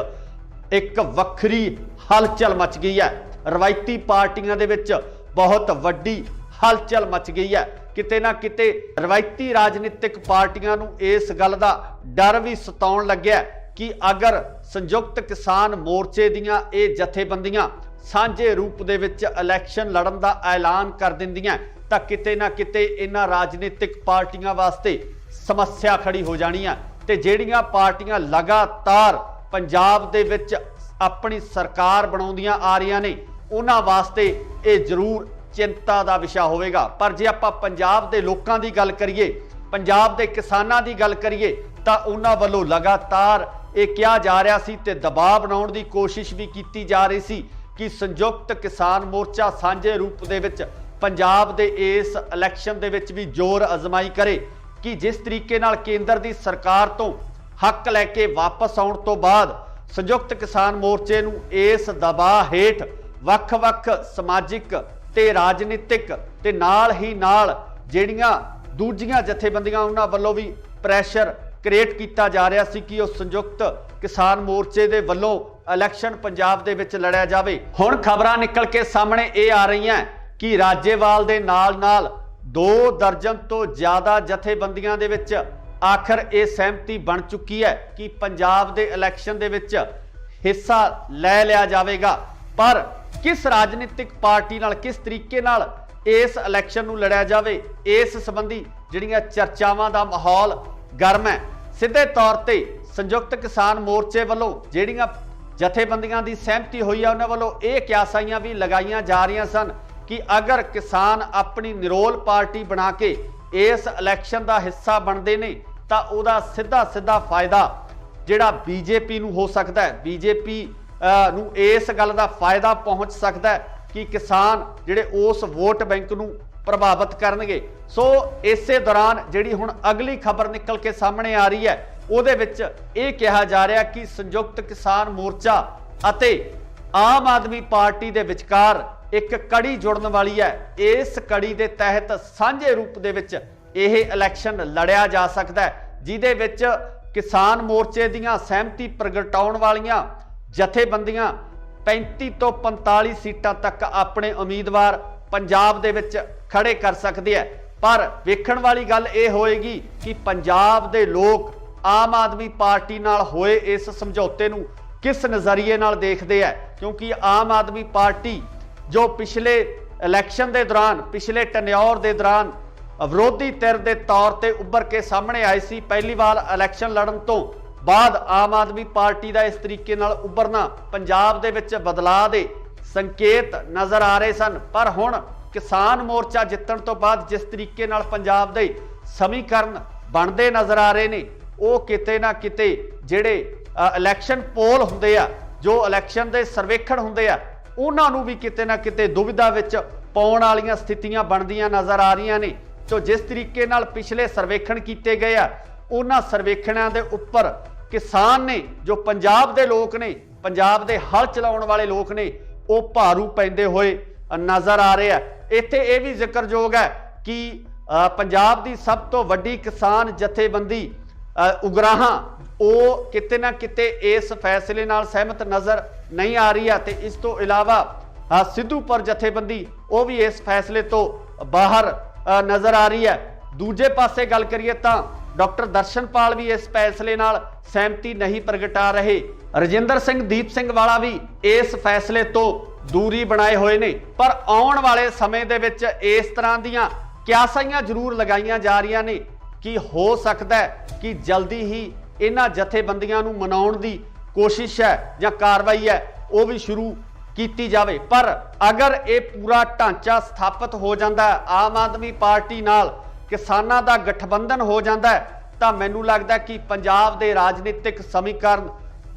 ਇੱਕ ਵੱਖਰੀ ਹਲਚਲ ਮਚ ਗਈ ਹੈ। ਰਵਾਇਤੀ ਪਾਰਟੀਆਂ ਦੇ ਵਿੱਚ ਬਹੁਤ ਵੱਡੀ ਹਲਚਲ ਮਚ ਗਈ ਹੈ। ਕਿਤੇ ਨਾ ਕਿਤੇ ਰਵਾਇਤੀ ਰਾਜਨੀਤਿਕ ਪਾਰਟੀਆਂ ਨੂੰ ਇਸ ਗੱਲ ਦਾ ਡਰ ਵੀ ਸਤਾਉਣ ਲੱਗਿਆ ਕਿ ਅਗਰ ਸੰਯੁਕਤ ਕਿਸਾਨ ਮੋਰਚੇ ਦੀਆਂ ਇਹ ਜਥੇਬੰਦੀਆਂ ਸਾਂਝੇ ਰੂਪ ਦੇ ਵਿੱਚ ਇਲੈਕਸ਼ਨ ਲੜਨ ਦਾ ਐਲਾਨ ਕਰ ਦਿੰਦੀਆਂ ਤਾਂ ਕਿਤੇ ਨਾ ਕਿਤੇ ਇਹਨਾਂ ਰਾਜਨੀਤਿਕ ਪਾਰਟੀਆਂ ਵਾਸਤੇ ਸਮੱਸਿਆ ਖੜੀ ਹੋ ਜਾਣੀ ਆ। ਤੇ ਜਿਹੜੀਆਂ ਪਾਰਟੀਆਂ ਲਗਾਤਾਰ ਪੰਜਾਬ ਦੇ ਵਿੱਚ ਆਪਣੀ ਸਰਕਾਰ ਬਣਾਉਂਦੀਆਂ ਆ ਰਹੀਆਂ ਨੇ ਉਹਨਾਂ ਵਾਸਤੇ ਇਹ ਜ਼ਰੂਰ ਚਿੰਤਾ ਦਾ ਵਿਸ਼ਾ ਹੋਵੇਗਾ। ਪਰ ਜੇ ਆਪਾਂ ਪੰਜਾਬ ਦੇ ਲੋਕਾਂ ਦੀ ਗੱਲ ਕਰੀਏ, ਪੰਜਾਬ ਦੇ ਕਿਸਾਨਾਂ ਦੀ ਗੱਲ ਕਰੀਏ ਤਾਂ ਉਹਨਾਂ ਵੱਲੋਂ ਲਗਾਤਾਰ ਇਹ ਕਿਹਾ ਜਾ ਰਿਹਾ ਸੀ ਤੇ ਦਬਾਅ ਬਣਾਉਣ ਦੀ ਕੋਸ਼ਿਸ਼ ਵੀ ਕੀਤੀ ਜਾ ਰਹੀ ਸੀ ਕਿ ਸੰਯੁਕਤ ਕਿਸਾਨ ਮੋਰਚਾ ਸਾਂਝੇ ਰੂਪ ਦੇ ਵਿੱਚ ਪੰਜਾਬ ਦੇ ਇਸ ਇਲੈਕਸ਼ਨ ਦੇ ਵਿੱਚ ਵੀ ਜ਼ੋਰ ਅਜ਼ਮਾਈ ਕਰੇ ਕਿ ਜਿਸ ਤਰੀਕੇ ਨਾਲ ਕੇਂਦਰ ਦੀ ਸਰਕਾਰ ਤੋਂ ਹੱਕ ਲੈ ਕੇ ਵਾਪਸ ਆਉਣ ਤੋਂ ਬਾਅਦ ਸੰਯੁਕਤ ਕਿਸਾਨ ਮੋਰਚੇ ਨੂੰ ਇਸ ਦਬਾਅ ਹੇਠ ਵੱਖ-ਵੱਖ ਸਮਾਜਿਕ ਤੇ ਰਾਜਨੀਤਿਕ ਤੇ ਨਾਲ ਹੀ ਨਾਲ ਜਿਹੜੀਆਂ ਦੂਜੀਆਂ ਜਥੇਬੰਦੀਆਂ ਉਹਨਾਂ ਵੱਲੋਂ ਵੀ ਪ੍ਰੈਸ਼ਰ ਕ੍ਰੀਏਟ ਕੀਤਾ ਜਾ ਰਿਹਾ ਸੀ ਕਿ ਉਹ ਸੰਯੁਕਤ ਕਿਸਾਨ ਮੋਰਚੇ ਦੇ ਵੱਲੋਂ ਇਲੈਕਸ਼ਨ ਪੰਜਾਬ ਦੇ ਵਿੱਚ ਲੜਿਆ ਜਾਵੇ। ਹੁਣ ਖਬਰਾਂ ਨਿਕਲ ਕੇ ਸਾਹਮਣੇ ਇਹ ਆ ਰਹੀਆਂ ਕਿ ਰਾਜੇਵਾਲ ਦੇ ਨਾਲ-ਨਾਲ 2 ਦਰਜਨ ਤੋਂ ਜ਼ਿਆਦਾ ਜਥੇਬੰਦੀਆਂ ਦੇ ਵਿੱਚ ਆਖਰ ਇਹ ਸਹਿਮਤੀ ਬਣ ਚੁੱਕੀ ਹੈ ਕਿ ਪੰਜਾਬ ਦੇ ਇਲੈਕਸ਼ਨ ਦੇ ਵਿੱਚ ਹਿੱਸਾ ਲੈ ਲਿਆ ਜਾਵੇਗਾ। ਪਰ ਕਿਸ ਰਾਜਨੀਤਿਕ ਪਾਰਟੀ ਨਾਲ ਕਿਸ ਤਰੀਕੇ ਨਾਲ ਇਸ ਇਲੈਕਸ਼ਨ ਨੂੰ ਲੜਿਆ ਜਾਵੇ, ਇਸ ਸੰਬੰਧੀ ਜਿਹੜੀਆਂ ਚਰਚਾਵਾਂ ਦਾ ਮਾਹੌਲ ਗਰਮ ਹੈ। ਸਿੱਧੇ ਤੌਰ ਤੇ ਸੰਯੁਕਤ ਕਿਸਾਨ ਮੋਰਚੇ ਵੱਲੋਂ ਜਿਹੜੀਆਂ ਜਥੇਬੰਦੀਆਂ ਦੀ ਸਹਿਮਤੀ ਹੋਈ ਹੈ ਉਹਨਾਂ ਵੱਲੋਂ ਇਹ ਕਿਆਸਾਈਆਂ ਵੀ ਲਗਾਈਆਂ ਜਾ ਰਹੀਆਂ ਸਨ ਕਿ ਅਗਰ ਕਿਸਾਨ ਆਪਣੀ ਨਿਰੋਲ ਪਾਰਟੀ ਬਣਾ ਕੇ ਇਸ ਇਲੈਕਸ਼ਨ ਦਾ ਹਿੱਸਾ ਬਣਦੇ ਨੇ ਤਾਂ ਉਹਦਾ ਸਿੱਧਾ ਫਾਇਦਾ ਜਿਹੜਾ ਬੀਜੇਪੀ ਨੂੰ ਹੋ ਸਕਦਾ ਹੈ। ਬੀਜੇਪੀ ਨੂੰ ਇਸ ਗੱਲ ਦਾ ਫਾਇਦਾ ਪਹੁੰਚ ਸਕਦਾ ਹੈ ਕਿ ਕਿਸਾਨ ਜਿਹੜੇ ਉਸ ਵੋਟ ਬੈਂਕ ਨੂੰ ਪ੍ਰਭਾਵਿਤ ਕਰਨਗੇ। ਸੋ ਇਸੇ ਦੌਰਾਨ ਜਿਹੜੀ ਹੁਣ ਅਗਲੀ ਖਬਰ ਨਿਕਲ ਕੇ ਸਾਹਮਣੇ ਆ ਰਹੀ ਹੈ ਉਹਦੇ ਵਿੱਚ ਇਹ ਕਿਹਾ ਜਾ ਰਿਹਾ ਕਿ ਸੰਯੁਕਤ ਕਿਸਾਨ ਮੋਰਚਾ ਅਤੇ ਆਮ ਆਦਮੀ ਪਾਰਟੀ ਦੇ ਵਿਚਕਾਰ ਇੱਕ ਕੜੀ ਜੁੜਨ ਵਾਲੀ ਹੈ। ਇਸ ਕੜੀ ਦੇ ਤਹਿਤ ਸਾਂਝੇ ਰੂਪ ਦੇ ਵਿੱਚ ਇਹ ਇਲੈਕਸ਼ਨ ਲੜਿਆ ਜਾ ਸਕਦਾ ਹੈ ਜਿਹਦੇ ਵਿੱਚ ਕਿਸਾਨ ਮੋਰਚੇ ਦੀਆਂ ਸਹਿਮਤੀ ਪ੍ਰਗਟਾਉਣ ਵਾਲੀਆਂ ਜਥੇਬੰਦੀਆਂ 35 ਤੋਂ 45 ਸੀਟਾਂ ਤੱਕ ਆਪਣੇ ਉਮੀਦਵਾਰ ਪੰਜਾਬ ਦੇ ਵਿੱਚ ਖੜੇ ਕਰ ਸਕਦੇ ਆ। ਪਰ ਵੇਖਣ ਵਾਲੀ ਗੱਲ ਇਹ ਹੋਏਗੀ ਕਿ ਪੰਜਾਬ ਦੇ ਲੋਕ ਆਮ ਆਦਮੀ ਪਾਰਟੀ ਨਾਲ ਹੋਏ ਇਸ ਸਮਝੌਤੇ ਨੂੰ ਕਿਸ ਨਜ਼ਰੀਏ ਨਾਲ ਦੇਖਦੇ ਆ, ਕਿਉਂਕਿ ਆਮ ਆਦਮੀ ਪਾਰਟੀ ਜੋ ਪਿਛਲੇ ਇਲੈਕਸ਼ਨ ਦੇ ਦੌਰਾਨ ਪਿਛਲੇ ਟੈਨਿਓਰ ਦੇ ਦੌਰਾਨ ਵਿਰੋਧੀ ਧਿਰ ਦੇ ਤੌਰ ਤੇ ਉੱਭਰ ਕੇ ਸਾਹਮਣੇ ਆਈ ਸੀ, ਪਹਿਲੀ ਵਾਰ ਇਲੈਕਸ਼ਨ ਲੜਨ ਤੋਂ ਬਾਅਦ ਆਮ ਆਦਮੀ ਪਾਰਟੀ ਦਾ ਇਸ ਤਰੀਕੇ ਨਾਲ ਉੱਭਰਨਾ ਪੰਜਾਬ ਦੇ ਵਿੱਚ ਬਦਲਾਅ ਦੇ ਸੰਕੇਤ ਨਜ਼ਰ ਆ ਰਹੇ ਸਨ। ਪਰ ਹੁਣ ਕਿਸਾਨ ਮੋਰਚਾ ਜਿੱਤਣ ਤੋਂ ਬਾਅਦ ਜਿਸ ਤਰੀਕੇ ਨਾਲ ਪੰਜਾਬ ਦੇ ਸਮੀਕਰਨ ਬਣਦੇ ਨਜ਼ਰ ਆ ਰਹੇ ਨੇ ਉਹ ਕਿਤੇ ਨਾ ਕਿਤੇ ਜਿਹੜੇ ਇਲੈਕਸ਼ਨ ਪੋਲ ਹੁੰਦੇ ਆ, ਜੋ ਇਲੈਕਸ਼ਨ ਦੇ ਸਰਵੇਖਣ ਹੁੰਦੇ ਆ, ਉਹਨਾਂ ਨੂੰ ਵੀ ਕਿਤੇ ਨਾ ਕਿਤੇ ਦੁਵਿਧਾ ਵਿੱਚ ਪਾਉਣ ਵਾਲੀਆਂ ਸਥਿਤੀਆਂ ਬਣਦੀਆਂ ਨਜ਼ਰ ਆ ਰਹੀਆਂ ਨੇ। तो जिस तरीके नाल पिछले सर्वेखण किए गए आ उन्हां सर्वेखणां दे उपर किसान ने जो पंजाब दे लोग ने पंजाब दे हल चलाउण वाले लोग ने वो भारू पैंदे होए नज़र आ रहे हैं। इत्थे ये भी जिक्रयोग है कि पंजाब की सब तो वड्डी किसान जथेबंदी उगराहां वो किते ना किते इस फैसले नाल सहमत नज़र नहीं आ रही है। तो इस तो इलावा सिद्धूपुर जथेबंदी वो भी इस फैसले तो बाहर नज़र आ रही है। दूजे पासे गल करिए तो डॉक्टर दर्शनपाल भी इस फैसले नाल सहमति नहीं प्रगटा रहे। रजिंदर सिंह दीप सिंह वाला भी इस फैसले तो दूरी बनाए हुए ने। पर आने वाले समय दे विच इस तरह दीयां क्यासाइयां जरूर लगाइयां जा रही ने कि हो सकता है कि जल्दी ही इन्हां जथेबंदियां नूं मनाउण दी कोशिश है या कार्रवाई है वो भी शुरू की जाए। पर अगर ये पूरा ढांचा स्थापित हो जाता है, आम आदमी पार्टी नाल किसानां दा गठबंधन हो जाता है, तो मैनू लगता है कि पंजाब दे राजनीतिक समीकरण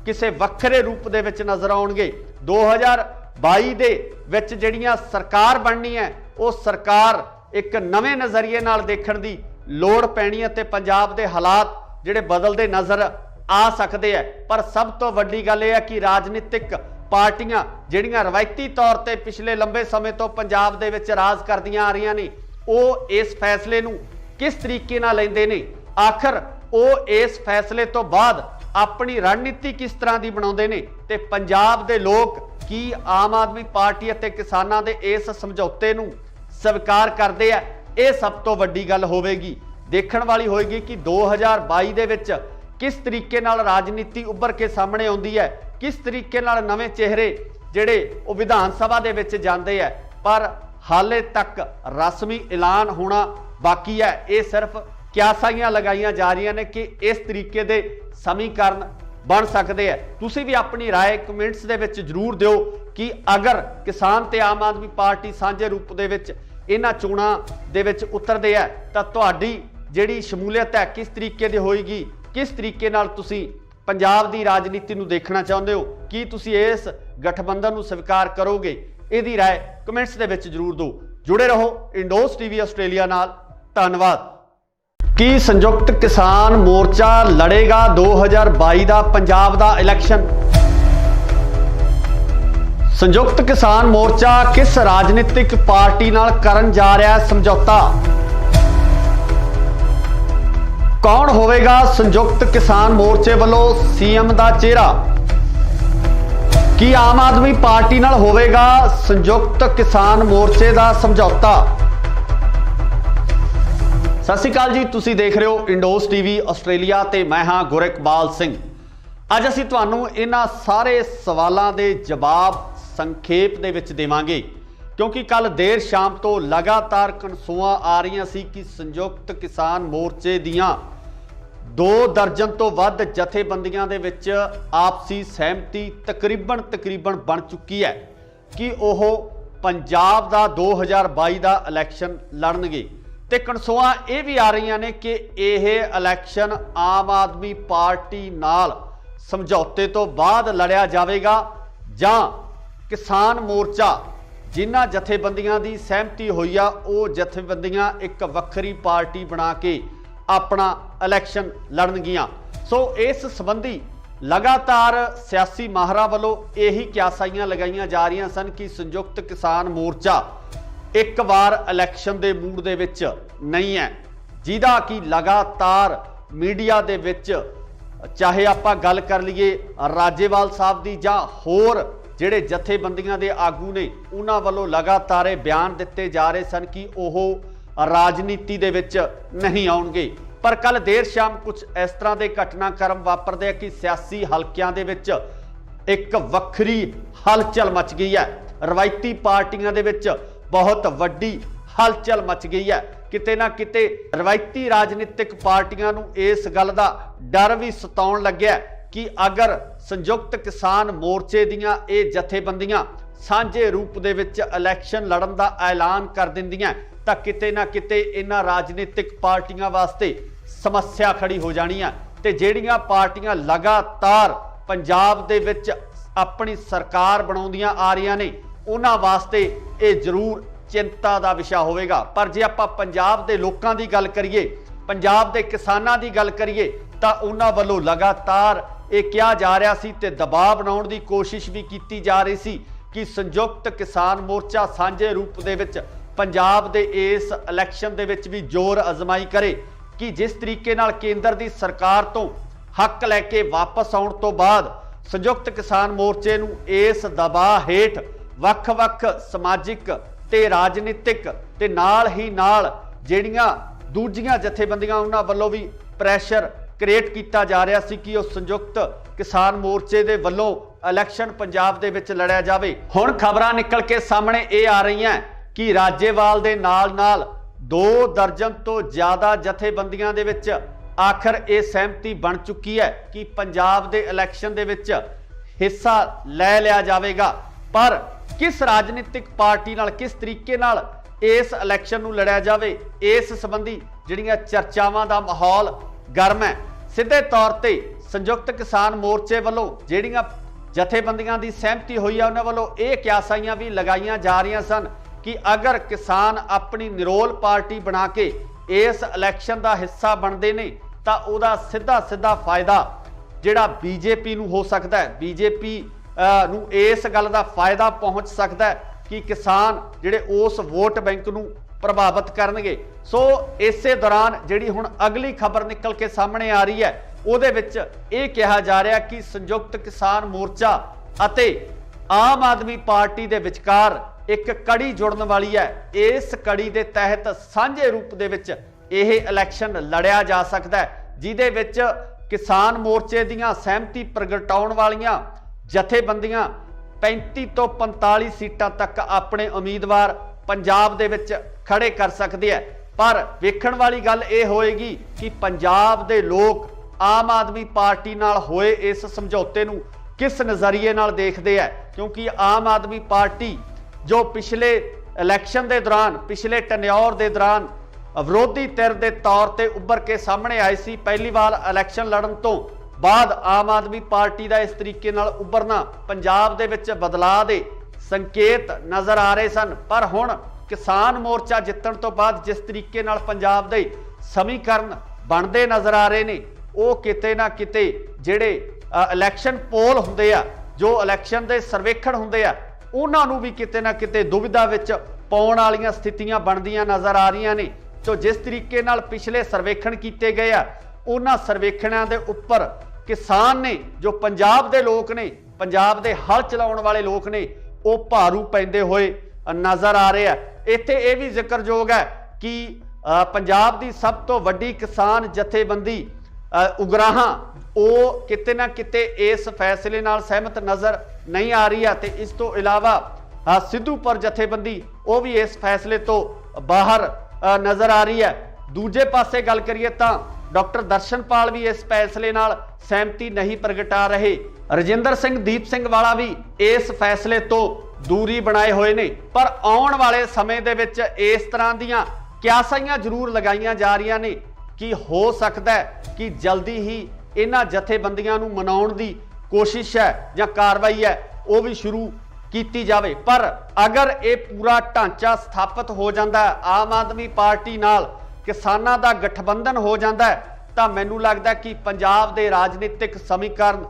किसी वक्रे रूप दे विच नज़र आउणगे। 2022 दे विच जिहड़ियां सरकार बननी है वो सरकार एक नवे नज़रिए नाल देखण दी लोड़ पैनी है ते पंजाब दे हालात जिहड़े बदलते नज़र आ सकते हैं। पर सब तो वड्डी गल यह है कि राजनीतिक पार्टियां जिहड़ियां रवायती तौर पर पिछले लंबे समय तो पंजाब दे विच राज करदियां आ रही ने वो इस फैसले नूं किस तरीके नाल लैंदे ने, आखिर वो इस फैसले तो बाद अपनी रणनीति किस तरह की बनाउंदे ने ते पंजाब दे लोग की आम आदमी पार्टी अते किसानां दे इस समझौते नूं स्वीकार करते हैं। ये सब तो वड्डी गल होवेगी, देखण वाली होएगी कि 2022 दे विच किस तरीके नाल राजनीति उभर के सामने आउंदी है, किस तरीके नाल नवे चेहरे जिहड़े वो विधान सभा दे विच जांदे है। पर हाले तक रस्मी ऐलान होना बाकी है। ये सिर्फ क्यासाइयां लगाईयां जा रही ने कि इस तरीके के समीकरण बन सकते हैं। तुसी भी अपनी राय कमेंट्स दे विच जरूर दिओ कि अगर किसान ते आम आदमी पार्टी सांझे रूप दे विच इन्हां चोणां दे विच उतरदे है तां तुहाडी जिहड़ी शमूलीयत है किस तरीके दी होएगी, किस तरीके नाल तुसी पंजाब दी राजनीति नूं देखना चाहुंदे हो, की तुसी इस गठबंधन नूं स्वीकार करोगे? इहदी राय कमेंट्स दे विच जरूर दो। जुड़े रहो इंडोस टीवी आस्ट्रेलिया नाल। धन्नवाद। की संयुक्त किसान मोर्चा लड़ेगा 2022 का पंजाब का इलैक्शन? संयुक्त किसान मोर्चा किस राजनीतिक पार्टी नाल करन जा रहा है समझौता? कौन होवेगा संयुक्त किसान मोर्चे वालों सीएम का चेहरा? की आम आदमी पार्टी नाल होवेगा संयुक्त किसान मोर्चे का समझौता? सत श्री अकाल जी, तुसी देख रहे हो इंडोस टीवी आस्ट्रेलिया ते मैं हाँ गुरकबाल सिंह। अज असीं तुहानूं इन्हां सारे सवालों के जवाब संखेप दे विच देवांगे, क्योंकि कल देर शाम तो लगातार कनसूआं आ रही सी कि संयुक्त किसान मोर्चे दियां 2 दर्जन तो वध जथेबंदियां दे विच आपसी सहमति तकरीबन बन चुकी है कि वह पंजाब का 2022 का इलैक्शन लड़नगे। ते कनसूआं ये भी आ रही ने कि यह इलैक्शन आम आदमी पार्टी नाल समझौते तो बाद लड़िया जाएगा जां किसान मोर्चा जिन्हां जथेबंदियां दी सहमति हुई आ वो जथेबंदियां एक वक्री पार्टी बना के अपना इलैक्शन लड़नगियां। सो इस संबंधी लगातार सियासी माहरां वालों यही क्यासाइयां लगाईयां जा रही सन कि संयुक्त किसान मोर्चा एक बार इलैक्शन के मूड दे विच नहीं है, जिहदा कि लगातार मीडिया दे विच चाहे आपां गल कर लीए राजेवाल साहब दी जां होर जिहड़े जथेबंदियां दे आगू ने उन्हां वालों लगातार बयान दिते जा रहे सन कि ओह राजनीति दे विच नहीं आउणगे। पर कल देर शाम कुछ इस तरह के घटनाक्रम वापरदे कि सियासी हलकियां दे विच एक वक्री हलचल मच गई है। रवायती पार्टियां दे विच बहुत वड्डी हलचल मच गई है। किते ना किते रवायती राजनीतिक पार्टियां नूं इस गल दा डर भी सताउण लग्या कि अगर संयुक्त किसान मोर्चे दियां ये जथेबंदियां सांझे रूप दे विच इलैक्शन लड़न दा ऐलान कर दिंदियां तां किते ना किते इन्हां राजनीतिक पार्टियां वास्ते समस्या खड़ी हो जानी है। ते जिहड़ियां पार्टियां लगातार पंजाब दे विच अपनी सरकार बनाउंदियां आ रहीआं ने उन्हां वास्ते ये जरूर चिंता का विषय होवेगा। पर जे आपां पंजाब दे लोकां दी गल करिए, पंजाब दे किसानां दी गल करिए तां उन्हां वल्लों लगातार ये कहा जा रहा सी ते दबाव बनाउण दी कोशिश भी की जा रही सी कि संयुक्त किसान मोर्चा सांझे रूप दे विच पंजाब दे इस इलैक्शन दे विच भी जोर अजमाई करे कि जिस तरीके नाल केंद्र दी सरकार तो हक लैके वापस आउण तो बाद संयुक्त किसान मोर्चे नूं इस दबाव हेठ वख-वख समाजिक ते राजनीतिक ते नाल ही नाल जिहड़ियां दूजियां जथेबंदियां उन्हां वल्लों भी प्रैशर क्रिएट किया जा रहा सी कि संयुक्त किसान मोर्चे दे वल्लों इलैक्शन पंजाब दे विच लड़िया जावे। हुण खबरां निकल के सामने ये आ रही हैं कि राजेवाल दे नाल नाल 2 दर्जन तो ज़्यादा जथेबंदियां दे विच आखिर ये सहमति बन चुकी है कि पंजाब दे इलैक्शन दे विच हिस्सा लै लिया जाएगा। पर किस राजनीतिक पार्टी नाल किस तरीके नाल इस इलैक्शन नूं लड़िया जावे, इस संबंधी जिहड़ियां चर्चावां दा माहौल गर्म है। सीधे तौर पर संयुक्त किसान मोर्चे वालों जिहड़ियां जथेबंदियां दी सहमति हुई है उन्हां वालों ये क्यासाइयां भी लगाईयां जा रही सन कि अगर किसान अपनी निरोल पार्टी बना के इस इलैक्शन का हिस्सा बनते ने तां उहदा सीधा सीधा फायदा जिहड़ा बीजेपी नूं हो सकता है, बीजेपी नूं इस गल का फायदा पहुँच सकता है कि किसान जिहड़े उस वोट बैंक नूं प्रभावित करनगे। सो इसे दौरान जिहड़ी हुण अगली खबर निकल के सामने आ रही है उहदे विच ये कहा जा रहा कि संयुक्त किसान मोर्चा अते आम आदमी पार्टी दे विचकार एक कड़ी जुड़न वाली है। इस कड़ी के तहत सांझे रूप दे विच यह इलैक्शन लड़िया जा सकता है, जिहदे विच किसान मोर्चे दीयां सहमति प्रगटाउण वालियां जथेबंदियां 35 तो 45 सीटां तक अपने उम्मीदवार पंजाब दे विच खड़े कर सकते हैं। पर वेखण वाली गल ये होएगी कि पंजाब दे लोग आम आदमी पार्टी नाल होए इस समझौते नूं किस नज़रिए नाल देखते हैं, क्योंकि आम आदमी पार्टी जो पिछले इलैक्शन के दौरान पिछले टन्योर के दौरान विरोधी धिर के तौर पर उभर के सामने आई सी, पहली बार इलैक्शन लड़न तो बाद आम आदमी पार्टी का इस तरीके नाल उभरना पंजाब दे विच बदलाव के संकेत नज़र आ रहे सन। पर हुण किसान मोर्चा जितण तो बाद जिस तरीके नाल पंजाब दे समीकरण बनते नज़र आ रहे ने, वो किते ना किते जिहड़े इलैक्शन पोल हुंदे आ, जो इलैक्शन के सर्वेखण हुंदे आ, उन्हां नूं भी किते ना किते दुविधा विच पाउण वालीआं स्थितियां बनदियां नज़र आ रहीआं ने। तो जिस तरीके नाल पिछले सर्वेखण कीते गए आ, उन्हां सर्वेखणां दे उप्पर किसान ने, जो पंजाब दे लोक ने, पंजाब दे हल चलाउण वाले लोक ने, वो भारू पैंदे होए नज़र आ रहे हैं। इत्थे ये भी जिक्रयोग है कि पंजाब की सब तो वड्डी किसान जथेबंदी उगराहां वो किते ना किते इस फैसले नाल सहमत नज़र नहीं आ रही है। तो इस तो इलावा सिद्धूपुर जथेबंदी वो भी इस फैसले तो बाहर नज़र आ रही है। दूजे पासे गल करिए तो डॉक्टर दर्शनपाल भी इस फैसले नाल सहमति नहीं प्रगटा रहे। रजिंदर सिंह दीप सिंह वाला भी इस फैसले तो दूरी बनाए हुए ने। पर आउण वाले समय दे विच इस तरह दीयां क्यासाइयां जरूर लगाईयां जा रही ने कि हो सकता है कि जल्दी ही इन्हां जथेबंदियां नूं मनाउण दी कोशिश है या कार्रवाई है वो भी शुरू की जाए। पर अगर ये पूरा ढांचा स्थापित हो जाता है, आम आदमी पार्टी नाल किसानां दा गठबंधन हो जाता है, तो मैनूं लगदा कि पंजाब दे राजनीतिक समीकरण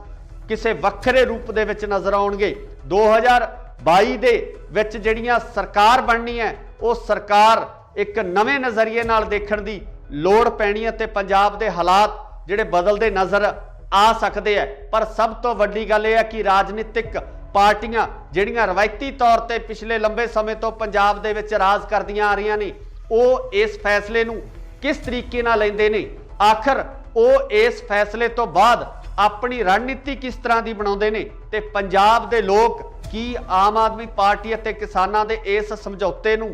किसी वक्रे रूप दे विच नज़र आउणगे। 2022 दे विच जिहड़ियां सरकार बननी है, वो सरकार एक नवे नज़रिए नाल देखण दी लोड़ पैनी है, ते पंजाब दे हालात जिहड़े बदलते नज़र आ सकते हैं। पर सब तो वड्डी गल यह है कि राजनीतिक पार्टियां जिहड़ियां रवायती तौर पर पिछले लंबे समय तो पंजाब दे विच राज करदियां आ रही ने, वो इस फैसले नूं किस तरीके नाल लैंदे ने, आखिर वो इस फैसले तो बाद अपनी रणनीति किस तरह की बनाउंदे ने, ते पंजाब दे लोग की आम आदमी पार्टी अते किसानां दे इस समझौते नूं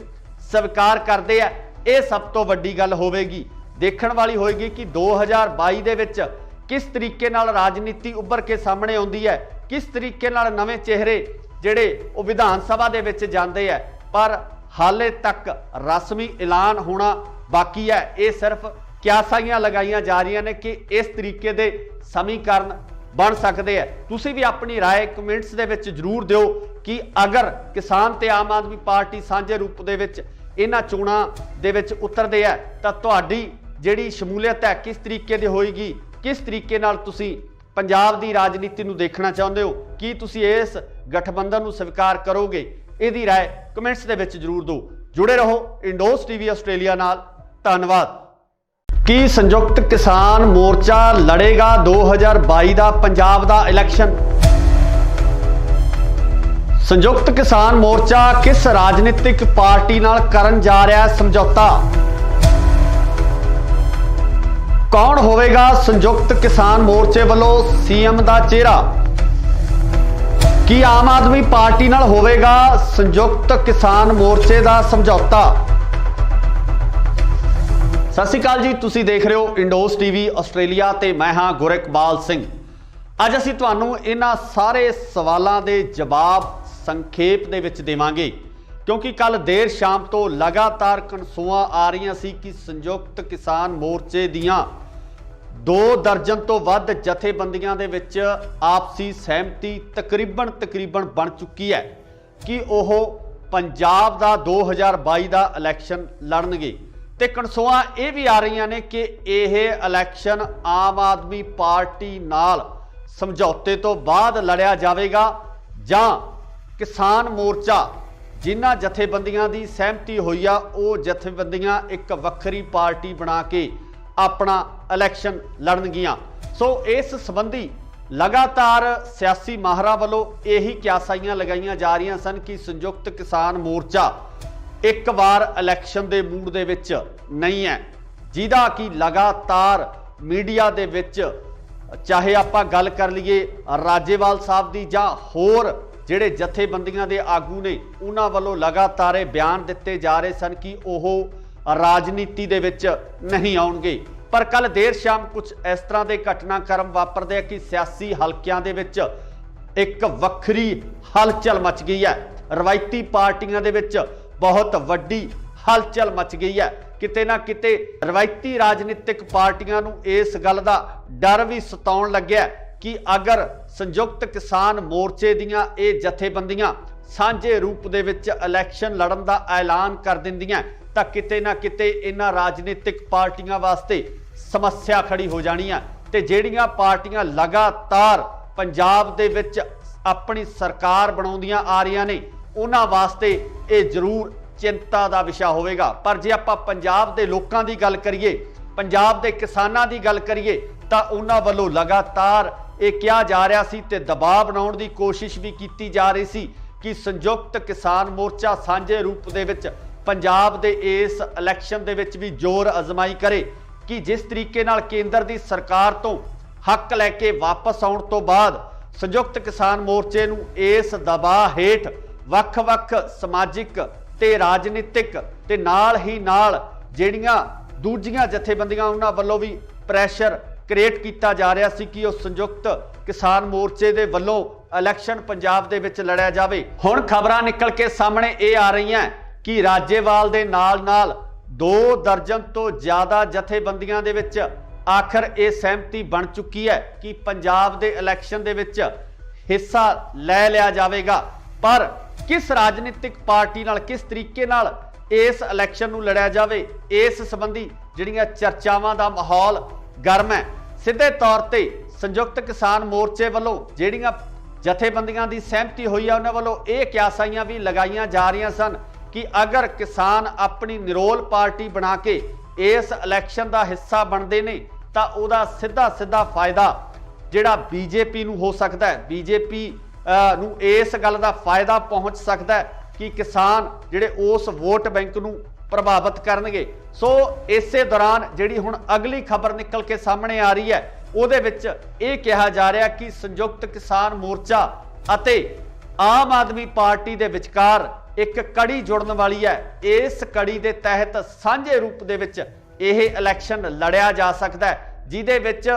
स्वीकार करते हैं। यह सब तो वड्डी गल होवेगी, देखण वाली होएगी कि 2022 दे विच किस तरीके नाल राजनीति उभर के सामने आउंदी है, किस तरीके नाल नवे चेहरे जिहड़े वो विधान सभा दे विच जांदे है। पर हाले तक रस्मी ऐलान होना बाकी है। ये सिर्फ क्यासाइयां लगाईयां जा रही ने कि इस तरीके दे समीकरण बन सकते हैं। तुसीं भी अपनी राय कमेंट्स दे विच जरूर दिओ कि अगर किसान ते आम आदमी पार्टी सांझे रूप दे विच इन्हां चोणां दे विच उतरदे है तां तुहाडी जिहड़ी शमूलीयत है किस तरीके दी होएगी, किस तरीके नाल तुसीं पंजाब दी राजनीति नूं देखना चाहुंदे हो, कि तुसीं इस गठबंधन नूं स्वीकार करोगे? इहदी राय कमेंट्स दे विच जरूर दो। जुड़े रहो इंडोस टीवी आस्ट्रेलिया नाल। धन्नवाद। की संयुक्त किसान मोर्चा लड़ेगा 2022 का पंजाब का इलैक्शन? संयुक्त किसान मोर्चा किस राजनीतिक पार्टी नाल करन जा रहा है समझौता? कौन होवेगा संयुक्त किसान मोर्चे वालों सीएम का चेहरा? की आम आदमी पार्टी नाल होवेगा संयुक्त किसान मोर्चे का समझौता? सत श्री अकाल जी, तुसीं देख रहे हो इंडोस टीवी आस्ट्रेलिया ते मैं हाँ गुरकबाल सिंह। अज असीं तुहानूं इन्हां सारे सवालों के जवाब संखेप दे विच देवांगे, क्योंकि कल देर शाम तो लगातार कनसूआं आ रही सी कि संयुक्त किसान मोर्चे दियां 2 दर्जन तो वध जथेबंदियां दे विच आपसी सहमति तकरीबन बन चुकी है कि ओह पंजाब दा 2022 का इलैक्शन लड़नगे। ते कनसूआं ये भी आ रही ने कि यह इलैक्शन आम आदमी पार्टी नाल समझौते तो बाद लड़िया जाएगा जां किसान मोर्चा जिन्हां जथेबंदियां की सहमति हुई आ वो जथेबंदियां एक वक्री पार्टी बना के अपना इलैक्शन लड़नगियां। सो इस संबंधी लगातार सियासी माहरां वालों यही क्यासाइयां लगाईयां जा रही सन कि संयुक्त किसान मोर्चा एक बार इलैक्शन के मूड दे विच नहीं है, जिहदा कि लगातार मीडिया दे विच चाहे आपां गल कर लीए राजेवाल साहब दी जां होर ਜਿਹੜੇ ਜਥੇਬੰਦੀਆਂ ਦੇ ਆਗੂ ਨੇ ਉਹਨਾਂ ਵੱਲੋਂ ਲਗਾਤਾਰ ਇਹ ਬਿਆਨ ਦਿੱਤੇ ਜਾ ਰਹੇ ਸਨ ਕਿ ਉਹ ਰਾਜਨੀਤੀ ਦੇ ਵਿੱਚ ਨਹੀਂ ਆਉਣਗੇ। ਪਰ ਕੱਲ ਦੇਰ ਸ਼ਾਮ ਕੁਝ ਇਸ ਤਰ੍ਹਾਂ ਦੇ ਘਟਨਾਕ੍ਰਮ ਵਾਪਰਦੇ ਆ ਕਿ ਸਿਆਸੀ ਹਲਕਿਆਂ ਦੇ ਵਿੱਚ ਇੱਕ ਵੱਖਰੀ ਹਲਚਲ ਮਚ ਗਈ ਹੈ। ਰਵਾਇਤੀ ਪਾਰਟੀਆਂ ਦੇ ਵਿੱਚ ਬਹੁਤ ਵੱਡੀ ਹਲਚਲ ਮਚ ਗਈ ਹੈ। ਕਿਤੇ ਨਾ ਕਿਤੇ ਰਵਾਇਤੀ ਰਾਜਨੀਤਿਕ ਪਾਰਟੀਆਂ ਨੂੰ ਇਸ ਗੱਲ ਦਾ ਡਰ ਵੀ ਸਤਾਉਣ ਲੱਗਿਆ ਕਿ ਅਗਰ ਸੰਯੁਕਤ ਕਿਸਾਨ ਮੋਰਚੇ ਦੀਆਂ ਇਹ ਜਥੇਬੰਦੀਆਂ ਸਾਂਝੇ ਰੂਪ ਦੇ ਵਿੱਚ ਇਲੈਕਸ਼ਨ ਲੜਨ ਦਾ ਐਲਾਨ ਕਰ ਦਿੰਦੀਆਂ ਤਾਂ ਕਿਤੇ ਨਾ ਕਿਤੇ ਇਹਨਾਂ ਰਾਜਨੀਤਿਕ ਪਾਰਟੀਆਂ ਵਾਸਤੇ ਸਮੱਸਿਆ ਖੜੀ ਹੋ ਜਾਣੀ ਹੈ। ਤੇ ਜਿਹੜੀਆਂ ਪਾਰਟੀਆਂ ਲਗਾਤਾਰ ਪੰਜਾਬ ਦੇ ਵਿੱਚ ਆਪਣੀ ਸਰਕਾਰ ਬਣਾਉਂਦੀਆਂ ਆ ਰਹੀਆਂ ਨੇ ਉਹਨਾਂ ਵਾਸਤੇ ਇਹ ਜ਼ਰੂਰ ਚਿੰਤਾ ਦਾ ਵਿਸ਼ਾ ਹੋਵੇਗਾ। ਪਰ ਜੇ ਆਪਾਂ ਪੰਜਾਬ ਦੇ ਲੋਕਾਂ ਦੀ ਗੱਲ ਕਰੀਏ, ਪੰਜਾਬ ਦੇ ਕਿਸਾਨਾਂ ਦੀ ਗੱਲ ਕਰੀਏ ਤਾਂ ਉਹਨਾਂ ਵੱਲੋਂ ਲਗਾਤਾਰ ਇਹ ਕਿਹਾ ਜਾ ਰਿਹਾ ਸੀ ਤੇ ਦਬਾਅ ਬਣਾਉਣ ਦੀ ਕੋਸ਼ਿਸ਼ ਵੀ ਕੀਤੀ ਜਾ ਰਹੀ ਸੀ ਕਿ ਸੰਯੁਕਤ ਕਿਸਾਨ ਮੋਰਚਾ ਸਾਂਝੇ ਰੂਪ ਦੇ ਵਿੱਚ ਪੰਜਾਬ ਦੇ ਇਸ ਇਲੈਕਸ਼ਨ ਦੇ ਵਿੱਚ ਵੀ ਜ਼ੋਰ ਅਜ਼ਮਾਈ ਕਰੇ ਕਿ ਜਿਸ ਤਰੀਕੇ ਨਾਲ ਕੇਂਦਰ ਦੀ ਸਰਕਾਰ ਤੋਂ ਹੱਕ ਲੈ ਕੇ ਵਾਪਸ ਆਉਣ ਤੋਂ ਬਾਅਦ ਸੰਯੁਕਤ ਕਿਸਾਨ ਮੋਰਚੇ ਨੂੰ ਇਸ ਦਬਾਅ ਹੇਠ ਵੱਖ-ਵੱਖ ਸਮਾਜਿਕ ਤੇ ਰਾਜਨੀਤਿਕ ਤੇ ਨਾਲ ਹੀ ਨਾਲ ਜਿਹੜੀਆਂ ਦੂਜੀਆਂ ਜਥੇਬੰਦੀਆਂ ਉਹਨਾਂ ਵੱਲੋਂ ਵੀ ਪ੍ਰੈਸ਼ਰ ਕ੍ਰੀਏਟ ਕੀਤਾ ਜਾ ਰਿਹਾ ਸੀ ਕਿ ਉਹ ਸੰਯੁਕਤ ਕਿਸਾਨ ਮੋਰਚੇ ਦੇ ਵੱਲੋਂ ਇਲੈਕਸ਼ਨ ਪੰਜਾਬ ਦੇ ਵਿੱਚ ਲੜਿਆ ਜਾਵੇ। ਹੁਣ ਖਬਰਾਂ ਨਿਕਲ ਕੇ ਸਾਹਮਣੇ ਇਹ ਆ ਰਹੀਆਂ ਕਿ ਰਾਜੇਵਾਲ ਦੇ ਨਾਲ-ਨਾਲ 2 ਦਰਜਨ ਤੋਂ ਜ਼ਿਆਦਾ ਜਥੇਬੰਦੀਆਂ ਦੇ ਵਿੱਚ ਆਖਰ ਇਹ ਸਹਿਮਤੀ ਬਣ ਚੁੱਕੀ ਹੈ ਕਿ ਪੰਜਾਬ ਦੇ ਇਲੈਕਸ਼ਨ ਦੇ ਵਿੱਚ ਹਿੱਸਾ ਲੈ ਲਿਆ ਜਾਵੇਗਾ। ਪਰ ਕਿਸ ਰਾਜਨੀਤਿਕ ਪਾਰਟੀ ਨਾਲ ਕਿਸ ਤਰੀਕੇ ਨਾਲ ਇਸ ਇਲੈਕਸ਼ਨ ਨੂੰ ਲੜਿਆ ਜਾਵੇ, ਇਸ ਸੰਬੰਧੀ ਜਿਹੜੀਆਂ ਚਰਚਾਵਾਂ ਦਾ ਮਾਹੌਲ ਗਰਮ ਹੈ। ਸਿੱਧੇ ਤੌਰ ਤੇ ਸੰਯੁਕਤ ਕਿਸਾਨ ਮੋਰਚੇ ਵੱਲੋਂ ਜਿਹੜੀਆਂ ਜਥੇਬੰਦੀਆਂ ਦੀ ਸਹਿਮਤੀ ਹੋਈ ਹੈ ਉਹਨਾਂ ਵੱਲੋਂ ਇਹ ਕਿਆਸਾਈਆਂ ਵੀ ਲਗਾਈਆਂ ਜਾ ਰਹੀਆਂ ਸਨ ਕਿ ਅਗਰ ਕਿਸਾਨ ਆਪਣੀ ਨਿਰੋਲ ਪਾਰਟੀ ਬਣਾ ਕੇ ਇਸ ਇਲੈਕਸ਼ਨ ਦਾ ਹਿੱਸਾ ਬਣਦੇ ਨੇ ਤਾਂ ਉਹਦਾ ਸਿੱਧਾ ਫਾਇਦਾ ਜਿਹੜਾ ਬੀਜੇਪੀ ਨੂੰ ਹੋ ਸਕਦਾ ਹੈ। ਬੀਜੇਪੀ ਨੂੰ ਇਸ ਗੱਲ ਦਾ ਫਾਇਦਾ ਪਹੁੰਚ ਸਕਦਾ ਹੈ ਕਿ ਕਿਸਾਨ ਜਿਹੜੇ ਉਸ ਵੋਟ ਬੈਂਕ ਨੂੰ ਪ੍ਰਭਾਵਿਤ ਕਰਨਗੇ। ਸੋ ਇਸੇ ਦੌਰਾਨ ਜਿਹੜੀ ਹੁਣ ਅਗਲੀ ਖਬਰ ਨਿਕਲ ਕੇ ਸਾਹਮਣੇ ਆ ਰਹੀ ਹੈ ਉਹਦੇ ਵਿੱਚ ਇਹ ਕਿਹਾ ਜਾ ਰਿਹਾ ਕਿ ਸੰਯੁਕਤ ਕਿਸਾਨ ਮੋਰਚਾ ਅਤੇ ਆਮ ਆਦਮੀ ਪਾਰਟੀ ਦੇ ਵਿਚਕਾਰ ਇੱਕ ਕੜੀ ਜੁੜਨ ਵਾਲੀ ਹੈ। ਇਸ ਕੜੀ ਦੇ ਤਹਿਤ ਸਾਂਝੇ ਰੂਪ ਦੇ ਵਿੱਚ ਇਹ ਇਲੈਕਸ਼ਨ ਲੜਿਆ ਜਾ ਸਕਦਾ ਹੈ ਜਿਹਦੇ ਵਿੱਚ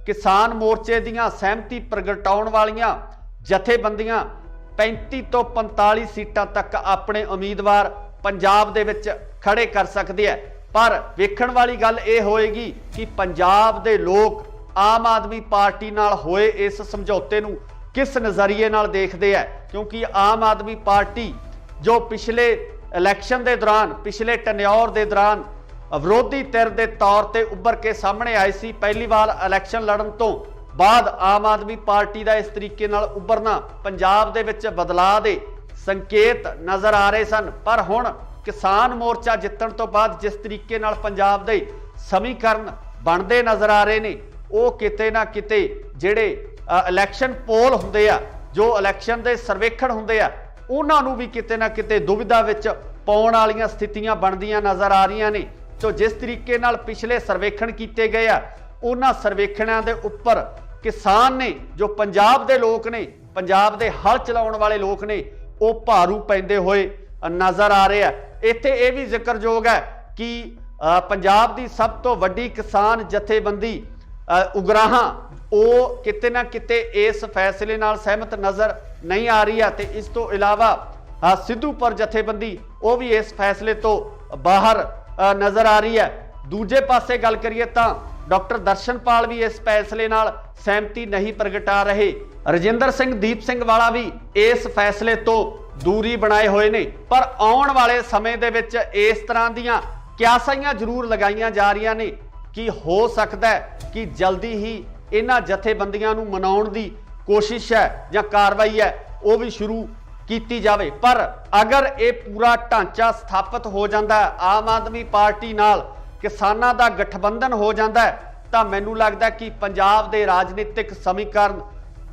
ਕਿਸਾਨ ਮੋਰਚੇ ਦੀਆਂ ਸਹਿਮਤੀ ਪ੍ਰਗਟਾਉਣ ਵਾਲੀਆਂ ਜਥੇਬੰਦੀਆਂ 35 ਤੋਂ 45 ਸੀਟਾਂ ਤੱਕ ਆਪਣੇ ਉਮੀਦਵਾਰ ਪੰਜਾਬ ਦੇ ਵਿੱਚ ਖੜੇ ਕਰ ਸਕਦੇ ਆ। ਪਰ ਵੇਖਣ ਵਾਲੀ ਗੱਲ ਇਹ ਹੋਏਗੀ ਕਿ ਪੰਜਾਬ ਦੇ ਲੋਕ ਆਮ ਆਦਮੀ ਪਾਰਟੀ ਨਾਲ ਹੋਏ ਇਸ ਸਮਝੌਤੇ ਨੂੰ ਕਿਸ ਨਜ਼ਰੀਏ ਨਾਲ ਦੇਖਦੇ ਆ, ਕਿਉਂਕਿ ਆਮ ਆਦਮੀ ਪਾਰਟੀ ਜੋ ਪਿਛਲੇ ਇਲੈਕਸ਼ਨ ਦੇ ਦੌਰਾਨ ਪਿਛਲੇ ਟਨਿਓਰ ਦੇ ਦੌਰਾਨ ਵਿਰੋਧੀ ਧਿਰ ਦੇ ਤੌਰ ਤੇ ਉੱਭਰ ਕੇ ਸਾਹਮਣੇ ਆਈ ਸੀ। ਪਹਿਲੀ ਵਾਰ ਇਲੈਕਸ਼ਨ ਲੜਨ ਤੋਂ ਬਾਅਦ ਆਮ ਆਦਮੀ ਪਾਰਟੀ ਦਾ ਇਸ ਤਰੀਕੇ ਨਾਲ ਉੱਭਰਨਾ ਪੰਜਾਬ ਦੇ ਵਿੱਚ ਬਦਲਾਅ ਦੇ ਸੰਕੇਤ ਨਜ਼ਰ ਆ ਰਹੇ ਸਨ। ਪਰ ਹੁਣ ਕਿਸਾਨ ਮੋਰਚਾ ਜਿੱਤਣ ਤੋਂ ਬਾਅਦ ਜਿਸ ਤਰੀਕੇ ਨਾਲ ਪੰਜਾਬ ਦੇ ਸਮੀਕਰਨ ਬਣਦੇ ਨਜ਼ਰ ਆ ਰਹੇ ਨੇ ਉਹ ਕਿਤੇ ਨਾ ਕਿਤੇ ਜਿਹੜੇ ਇਲੈਕਸ਼ਨ ਪੋਲ ਹੁੰਦੇ ਆ, ਜੋ ਇਲੈਕਸ਼ਨ ਦੇ ਸਰਵੇਖਣ ਹੁੰਦੇ ਆ, ਉਹਨਾਂ ਨੂੰ ਵੀ ਕਿਤੇ ਨਾ ਕਿਤੇ ਦੁਵਿਧਾ ਵਿੱਚ ਪਾਉਣ ਵਾਲੀਆਂ ਸਥਿਤੀਆਂ ਬਣਦੀਆਂ ਨਜ਼ਰ ਆ ਰਹੀਆਂ ਨੇ। ਸੋ ਜਿਸ ਤਰੀਕੇ ਨਾਲ ਪਿਛਲੇ ਸਰਵੇਖਣ ਕੀਤੇ ਗਏ ਆ ਉਹਨਾਂ ਸਰਵੇਖਣਾਂ ਦੇ ਉੱਪਰ ਕਿਸਾਨ ਨੇ, ਜੋ ਪੰਜਾਬ ਦੇ ਲੋਕ ਨੇ, ਪੰਜਾਬ ਦੇ ਹਲ ਚਲਾਉਣ ਵਾਲੇ ਲੋਕ ਨੇ, ਉਹ ਭਾਰੂ ਪੈਂਦੇ ਹੋਏ ਨਜ਼ਰ ਆ ਰਹੇ ਆ। ਇੱਥੇ ਇਹ ਵੀ ਜ਼ਿਕਰਯੋਗ ਹੈ ਕਿ ਪੰਜਾਬ ਦੀ ਸਭ ਤੋਂ ਵੱਡੀ ਕਿਸਾਨ ਜਥੇਬੰਦੀ ਉਗਰਾਹਾਂ ਉਹ ਕਿਤੇ ਨਾ ਕਿਤੇ ਇਸ ਫੈਸਲੇ ਨਾਲ ਸਹਿਮਤ ਨਜ਼ਰ ਨਹੀਂ ਆ ਰਹੀ ਹੈ ਤੇ ਇਸ ਤੋਂ ਇਲਾਵਾ ਸਿੱਧੂਪੁਰ ਜਥੇਬੰਦੀ ਉਹ ਵੀ ਇਸ ਫੈਸਲੇ ਤੋਂ ਬਾਹਰ ਨਜ਼ਰ ਆ ਰਹੀ ਹੈ। ਦੂਜੇ ਪਾਸੇ ਗੱਲ ਕਰੀਏ ਤਾਂ ਡਾਕਟਰ ਦਰਸ਼ਨਪਾਲ ਵੀ ਇਸ ਫੈਸਲੇ ਨਾਲ ਸਹਿਮਤੀ ਨਹੀਂ ਪ੍ਰਗਟਾ ਰਹੇ। ਰਜਿੰਦਰ ਸਿੰਘ ਦੀਪ ਸਿੰਘ ਵਾਲਾ ਵੀ ਇਸ ਫੈਸਲੇ ਤੋਂ ਦੂਰੀ ਬਣਾਏ ਹੋਏ ਨੇ। ਪਰ ਆਉਣ ਵਾਲੇ ਸਮੇਂ ਦੇ ਵਿੱਚ ਇਸ ਤਰ੍ਹਾਂ ਦੀਆਂ ਕਿਆਸਾਈਆਂ ਜ਼ਰੂਰ ਲਗਾਈਆਂ ਜਾ ਰਹੀਆਂ ਨੇ ਕਿ ਹੋ ਸਕਦਾ ਹੈ ਕਿ ਜਲਦੀ ਹੀ ਇਹਨਾਂ ਜਥੇਬੰਦੀਆਂ ਨੂੰ ਮਨਾਉਣ ਦੀ ਕੋਸ਼ਿਸ਼ ਹੈ ਜਾਂ ਕਾਰਵਾਈ ਹੈ ਉਹ ਵੀ ਸ਼ੁਰੂ ਕੀਤੀ ਜਾਵੇ। ਪਰ ਅਗਰ ਇਹ ਪੂਰਾ ਢਾਂਚਾ ਸਥਾਪਿਤ ਹੋ ਜਾਂਦਾ ਹੈ, ਆਮ ਆਦਮੀ ਪਾਰਟੀ ਨਾਲ ਕਿਸਾਨਾਂ ਦਾ ਗਠਬੰਧਨ ਹੋ ਜਾਂਦਾ ਹੈ, ਤਾਂ ਮੈਨੂੰ ਲੱਗਦਾ ਕਿ ਪੰਜਾਬ ਦੇ ਰਾਜਨੀਤਿਕ ਸਮੀਕਰਨ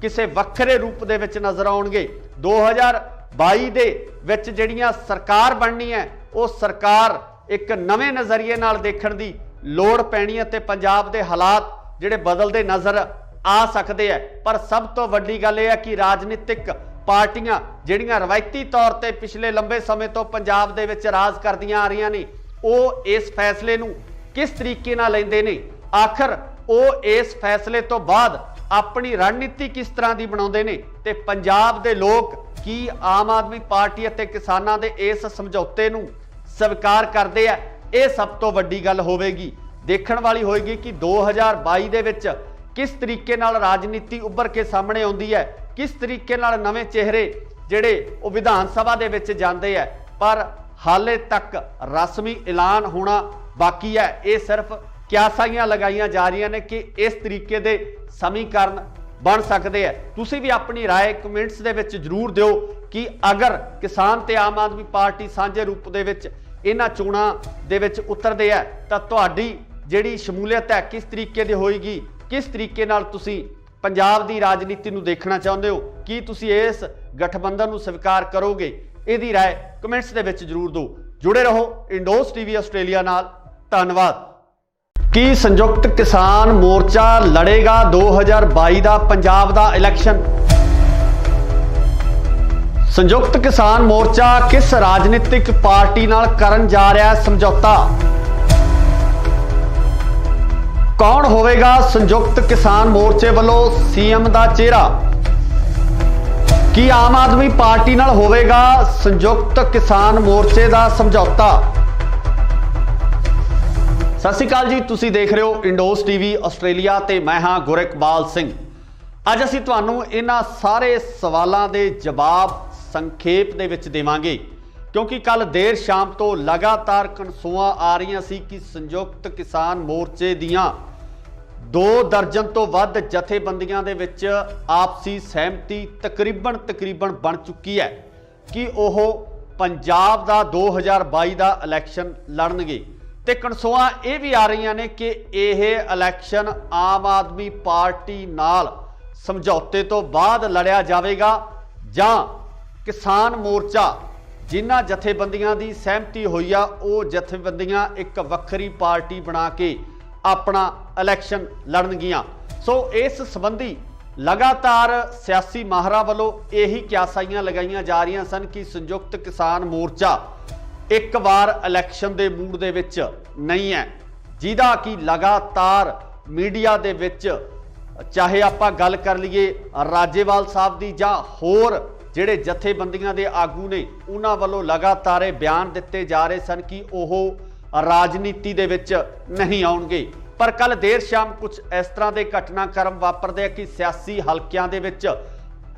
ਕਿਸੇ ਵੱਖਰੇ ਰੂਪ ਦੇ ਵਿੱਚ ਨਜ਼ਰ ਆਉਣਗੇ। 2022 ਦੇ ਵਿੱਚ ਜਿਹੜੀਆਂ ਸਰਕਾਰ ਬਣਨੀ ਹੈ ਉਹ ਸਰਕਾਰ ਇੱਕ ਨਵੇਂ ਨਜ਼ਰੀਏ ਨਾਲ ਦੇਖਣ ਦੀ ਲੋੜ ਪੈਣੀ ਹੈ ਤੇ ਪੰਜਾਬ ਦੇ ਹਾਲਾਤ ਜਿਹੜੇ ਬਦਲਦੇ ਨਜ਼ਰ ਆ ਸਕਦੇ ਆ। ਪਰ ਸਭ ਤੋਂ ਵੱਡੀ ਗੱਲ ਇਹ ਹੈ ਕਿ ਰਾਜਨੀਤਿਕ ਪਾਰਟੀਆਂ ਜਿਹੜੀਆਂ ਰਵਾਇਤੀ ਤੌਰ ਤੇ ਪਿਛਲੇ ਲੰਬੇ ਸਮੇਂ ਤੋਂ ਪੰਜਾਬ ਦੇ ਵਿੱਚ ਰਾਜ ਕਰਦੀਆਂ ਆ ਰਹੀਆਂ ਨੇ, ਉਹ ਇਸ ਫੈਸਲੇ ਨੂੰ ਕਿਸ ਤਰੀਕੇ ਨਾਲ ਲੈਂਦੇ ਨੇ, ਆਖਰ ਉਹ ਇਸ ਫੈਸਲੇ ਤੋਂ ਬਾਅਦ ਆਪਣੀ ਰਣਨੀਤੀ ਕਿਸ ਤਰ੍ਹਾਂ ਦੀ ਬਣਾਉਂਦੇ ਨੇ, ਤੇ ਪੰਜਾਬ ਦੇ ਲੋਕ ਕੀ ਆਮ ਆਦਮੀ ਪਾਰਟੀ ਅਤੇ ਕਿਸਾਨਾਂ ਦੇ ਇਸ ਸਮਝੌਤੇ ਨੂੰ ਸਵੀਕਾਰ ਕਰਦੇ ਆ। ਇਹ ਸਭ ਤੋਂ ਵੱਡੀ ਗੱਲ ਹੋਵੇਗੀ, ਦੇਖਣ ਵਾਲੀ ਹੋਏਗੀ ਕਿ 2022 ਦੇ ਵਿੱਚ ਕਿਸ ਤਰੀਕੇ ਨਾਲ ਰਾਜਨੀਤੀ ਉੱਭਰ ਕੇ ਸਾਹਮਣੇ ਆਉਂਦੀ ਹੈ, ਕਿਸ ਤਰੀਕੇ ਨਾਲ ਨਵੇਂ ਚਿਹਰੇ ਜਿਹੜੇ ਉਹ ਵਿਧਾਨ ਸਭਾ ਦੇ ਵਿੱਚ ਜਾਂਦੇ ਆ। ਪਰ ਹਾਲੇ ਤੱਕ ਰਸਮੀ ਐਲਾਨ ਹੋਣਾ ਬਾਕੀ ਹੈ। ਇਹ ਸਿਰਫ ਕਿਆਸਾਈਆਂ ਲਗਾਈਆਂ ਜਾ ਰਹੀਆਂ ਨੇ ਕਿ ਇਸ ਤਰੀਕੇ ਦੇ ਸਮੀਕਰਨ ਬਣ ਸਕਦੇ ਆ। ਤੁਸੀਂ ਵੀ ਆਪਣੀ ਰਾਏ ਕਮੈਂਟਸ ਦੇ ਵਿੱਚ ਜ਼ਰੂਰ ਦਿਓ ਕਿ ਅਗਰ ਕਿਸਾਨ ਤੇ ਆਮ ਆਦਮੀ ਪਾਰਟੀ ਸਾਂਝੇ ਰੂਪ ਦੇ ਵਿੱਚ ਇਹਨਾਂ ਚੋਣਾਂ ਦੇ ਵਿੱਚ ਉਤਰਦੇ ਆ ਤਾਂ ਤੁਹਾਡੀ ਜਿਹੜੀ ਸ਼ਮੂਲੀਅਤ ਹੈ ਕਿਸ ਤਰੀਕੇ ਦੀ ਹੋਏਗੀ, ਕਿਸ ਤਰੀਕੇ ਨਾਲ ਤੁਸੀਂ ਪੰਜਾਬ ਦੀ ਰਾਜਨੀਤੀ ਨੂੰ ਦੇਖਣਾ ਚਾਹੁੰਦੇ ਹੋ, ਕੀ ਤੁਸੀਂ ਇਸ ਗਠਬੰਧਨ ਨੂੰ ਸਵੀਕਾਰ ਕਰੋਗੇ? ਇਹਦੀ ਰਾਏ ਕਮੈਂਟਸ ਦੇ ਵਿੱਚ ਜ਼ਰੂਰ ਦਿਓ। ਜੁੜੇ ਰਹੋ ਇੰਡੋਸ ਟੀਵੀ ਆਸਟ੍ਰੇਲੀਆ ਨਾਲ। ਧੰਨਵਾਦ। ਕੀ ਸੰਯੁਕਤ ਕਿਸਾਨ ਮੋਰਚਾ ਲੜੇਗਾ 2022 ਦਾ ਪੰਜਾਬ ਦਾ ਇਲੈਕਸ਼ਨ? ਸੰਯੁਕਤ ਕਿਸਾਨ ਮੋਰਚਾ ਕਿਸ ਰਾਜਨੀਤਿਕ ਪਾਰਟੀ ਨਾਲ ਕਰਨ ਜਾ ਰਿਹਾ ਹੈ ਸਮਝੌਤਾ? ਕੌਣ ਹੋਵੇਗਾ ਸੰਯੁਕਤ ਕਿਸਾਨ ਮੋਰਚੇ ਵੱਲੋਂ ਸੀਐਮ ਦਾ ਚਿਹਰਾ? ਕੀ ਆਮ ਆਦਮੀ ਪਾਰਟੀ ਨਾਲ ਹੋਵੇਗਾ ਸੰਯੁਕਤ ਕਿਸਾਨ ਮੋਰਚੇ ਦਾ ਸਮਝੌਤਾ? ਸਤਿ ਸ਼੍ਰੀ ਅਕਾਲ ਜੀ, ਤੁਸੀਂ ਦੇਖ ਰਹੇ ਹੋ ਇੰਡੋਸ ਟੀਵੀ ਆਸਟ੍ਰੇਲੀਆ ਤੇ ਮੈਂ ਹਾਂ ਗੁਰਿਕਬਾਲ ਸਿੰਘ। ਅੱਜ ਅਸੀਂ ਤੁਹਾਨੂੰ ਇਹਨਾਂ ਸਾਰੇ ਸਵਾਲਾਂ ਦੇ ਜਵਾਬ ਸੰਖੇਪ ਦੇ ਵਿੱਚ ਦੇਵਾਂਗੇ, ਕਿਉਂਕਿ ਕੱਲ ਦੇਰ ਸ਼ਾਮ ਤੋਂ ਲਗਾਤਾਰ ਕਨਸੂਆਂ ਆ ਰਹੀਆਂ ਸੀ ਕਿ ਸੰਯੁਕਤ ਕਿਸਾਨ ਮੋਰਚੇ ਦੀਆਂ 2 ਦਰਜਨ ਤੋਂ ਵੱਧ ਜਥੇਬੰਦੀਆਂ ਦੇ ਵਿੱਚ ਆਪਸੀ ਸਹਿਮਤੀ ਤਕਰੀਬਨ ਬਣ ਚੁੱਕੀ ਹੈ ਕਿ ਉਹ ਪੰਜਾਬ ਦਾ 2022 ਦਾ ਇਲੈਕਸ਼ਨ ਲੜਨਗੇ। ਤੇ ਕਨਸੂਆਂ ਇਹ ਵੀ ਆ ਰਹੀਆਂ ਨੇ ਕਿ ਇਹ ਇਲੈਕਸ਼ਨ ਆਮ ਆਦਮੀ ਪਾਰਟੀ ਨਾਲ ਸਮਝੌਤੇ ਤੋਂ ਬਾਅਦ ਲੜਿਆ ਜਾਵੇਗਾ ਜਾਂ ਕਿਸਾਨ ਮੋਰਚਾ ਜਿਨ੍ਹਾਂ ਜਥੇਬੰਦੀਆਂ ਦੀ ਸਹਿਮਤੀ ਹੋਈ ਆ ਉਹ ਜਥੇਬੰਦੀਆਂ ਇੱਕ ਵੱਖਰੀ ਪਾਰਟੀ ਬਣਾ ਕੇ ਆਪਣਾ ਇਲੈਕਸ਼ਨ ਲੜਨਗੀਆਂ। ਸੋ ਇਸ ਸੰਬੰਧੀ ਲਗਾਤਾਰ ਸਿਆਸੀ ਮਾਹਰਾਂ ਵੱਲੋਂ ਇਹੀ ਕਿਆਸਾਈਆਂ ਲਗਾਈਆਂ ਜਾ ਰਹੀਆਂ ਸਨ ਕਿ ਸੰਯੁਕਤ ਕਿਸਾਨ ਮੋਰਚਾ ਇੱਕ ਵਾਰ ਇਲੈਕਸ਼ਨ ਦੇ ਮੂਡ ਦੇ ਵਿੱਚ ਨਹੀਂ ਹੈ, ਜਿਹਦਾ ਕਿ ਲਗਾਤਾਰ ਮੀਡੀਆ ਦੇ ਵਿੱਚ ਚਾਹੇ ਆਪਾਂ ਗੱਲ ਕਰ ਲਈਏ ਰਾਜੇਵਾਲ ਸਾਹਿਬ ਦੀ ਜਾਂ ਹੋਰ ਜਿਹੜੇ ਜਥੇਬੰਦੀਆਂ ਦੇ ਆਗੂ ਨੇ ਉਹਨਾਂ ਵੱਲੋਂ ਲਗਾਤਾਰ ਇਹ ਬਿਆਨ ਦਿੱਤੇ ਜਾ ਰਹੇ ਸਨ ਕਿ ਉਹ ਰਾਜਨੀਤੀ ਦੇ ਵਿੱਚ ਨਹੀਂ ਆਉਣਗੇ। ਪਰ ਕੱਲ ਦੇਰ ਸ਼ਾਮ ਕੁਝ ਇਸ ਤਰ੍ਹਾਂ ਦੇ ਘਟਨਾਕ੍ਰਮ ਵਾਪਰਦੇ ਆ ਕਿ ਸਿਆਸੀ ਹਲਕਿਆਂ ਦੇ ਵਿੱਚ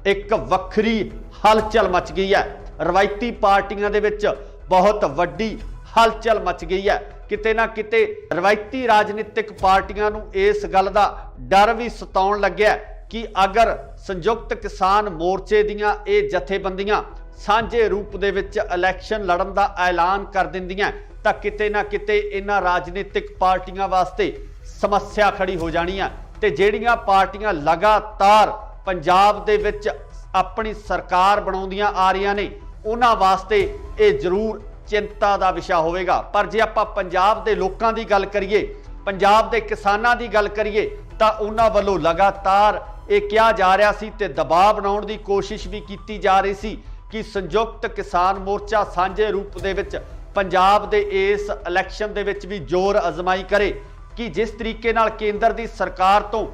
ਇੱਕ ਵੱਖਰੀ ਹਲਚਲ ਮਚ ਗਈ ਹੈ। ਰਵਾਇਤੀ ਪਾਰਟੀਆਂ ਦੇ ਵਿੱਚ ਬਹੁਤ ਵੱਡੀ ਹਲਚਲ ਮਚ ਗਈ ਹੈ। ਕਿਤੇ ਨਾ ਕਿਤੇ ਰਵਾਇਤੀ ਰਾਜਨੀਤਿਕ ਪਾਰਟੀਆਂ ਨੂੰ ਇਸ ਗੱਲ ਦਾ ਡਰ ਵੀ ਸਤਾਉਣ ਲੱਗਿਆ ਕਿ ਅਗਰ ਸੰਯੁਕਤ ਕਿਸਾਨ ਮੋਰਚੇ ਦੀਆਂ ਇਹ ਜਥੇਬੰਦੀਆਂ ਸਾਂਝੇ ਰੂਪ ਦੇ ਵਿੱਚ ਇਲੈਕਸ਼ਨ ਲੜਨ ਦਾ ਐਲਾਨ ਕਰ ਦਿੰਦੀਆਂ ਤਾਂ ਕਿਤੇ ਨਾ ਕਿਤੇ ਇਹਨਾਂ ਰਾਜਨੀਤਿਕ ਪਾਰਟੀਆਂ ਵਾਸਤੇ ਸਮੱਸਿਆ ਖੜੀ ਹੋ ਜਾਣੀ ਹੈ। ਤੇ ਜਿਹੜੀਆਂ ਪਾਰਟੀਆਂ ਲਗਾਤਾਰ ਪੰਜਾਬ ਦੇ ਵਿੱਚ ਆਪਣੀ ਸਰਕਾਰ ਬਣਾਉਂਦੀਆਂ ਆ ਰਹੀਆਂ ਨੇ ਉਹਨਾਂ ਵਾਸਤੇ ਇਹ ਜ਼ਰੂਰ ਚਿੰਤਾ ਦਾ ਵਿਸ਼ਾ ਹੋਵੇਗਾ। ਪਰ ਜੇ ਆਪਾਂ ਪੰਜਾਬ ਦੇ ਲੋਕਾਂ ਦੀ ਗੱਲ ਕਰੀਏ, ਪੰਜਾਬ ਦੇ ਕਿਸਾਨਾਂ ਦੀ ਗੱਲ ਕਰੀਏ ਤਾਂ ਉਹਨਾਂ ਵੱਲੋਂ ਲਗਾਤਾਰ ਇਹ ਕਿਹਾ ਜਾ ਰਿਹਾ ਸੀ ਤੇ ਦਬਾਅ ਬਣਾਉਣ ਦੀ ਕੋਸ਼ਿਸ਼ ਵੀ ਕੀਤੀ ਜਾ ਰਹੀ ਸੀ ਕਿ ਸੰਯੁਕਤ ਕਿਸਾਨ ਮੋਰਚਾ ਸਾਂਝੇ ਰੂਪ ਦੇ ਵਿੱਚ ਪੰਜਾਬ ਦੇ ਇਸ ਇਲੈਕਸ਼ਨ ਦੇ ਵਿੱਚ ਵੀ ਜ਼ੋਰ ਅਜ਼ਮਾਈ ਕਰੇ ਕਿ ਜਿਸ ਤਰੀਕੇ ਨਾਲ ਕੇਂਦਰ ਦੀ ਸਰਕਾਰ ਤੋਂ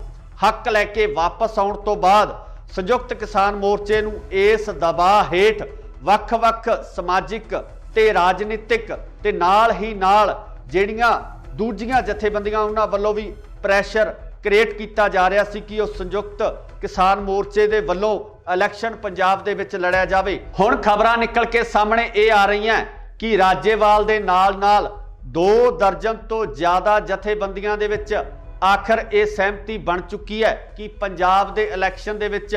ਹੱਕ ਲੈ ਕੇ ਵਾਪਸ ਆਉਣ ਤੋਂ ਬਾਅਦ ਸੰਯੁਕਤ ਕਿਸਾਨ ਮੋਰਚੇ ਨੂੰ ਇਸ ਦਬਾਅ ਹੇਠ ਵੱਖ-ਵੱਖ ਸਮਾਜਿਕ ਤੇ ਰਾਜਨੀਤਿਕ ਤੇ ਨਾਲ ਹੀ ਨਾਲ ਜਿਹੜੀਆਂ ਦੂਜੀਆਂ ਜਥੇਬੰਦੀਆਂ ਉਹਨਾਂ ਵੱਲੋਂ ਵੀ ਪ੍ਰੈਸ਼ਰ ਕ੍ਰੀਏਟ ਕੀਤਾ ਜਾ ਰਿਹਾ ਸੀ ਕਿ ਉਹ ਸੰਯੁਕਤ ਕਿਸਾਨ ਮੋਰਚੇ ਦੇ ਵੱਲੋਂ ਇਲੈਕਸ਼ਨ ਪੰਜਾਬ ਦੇ ਵਿੱਚ ਲੜਿਆ ਜਾਵੇ। ਹੁਣ ਖਬਰਾਂ ਨਿਕਲ ਕੇ ਸਾਹਮਣੇ ਇਹ ਆ ਰਹੀਆਂ ਕਿ ਰਾਜੇਵਾਲ ਦੇ ਨਾਲ 2 ਦਰਜਨ ਤੋਂ ਜ਼ਿਆਦਾ ਜਥੇਬੰਦੀਆਂ ਦੇ ਵਿੱਚ ਆਖਰ ਇਹ ਸਹਿਮਤੀ ਬਣ ਚੁੱਕੀ ਹੈ ਕਿ ਪੰਜਾਬ ਦੇ ਇਲੈਕਸ਼ਨ ਦੇ ਵਿੱਚ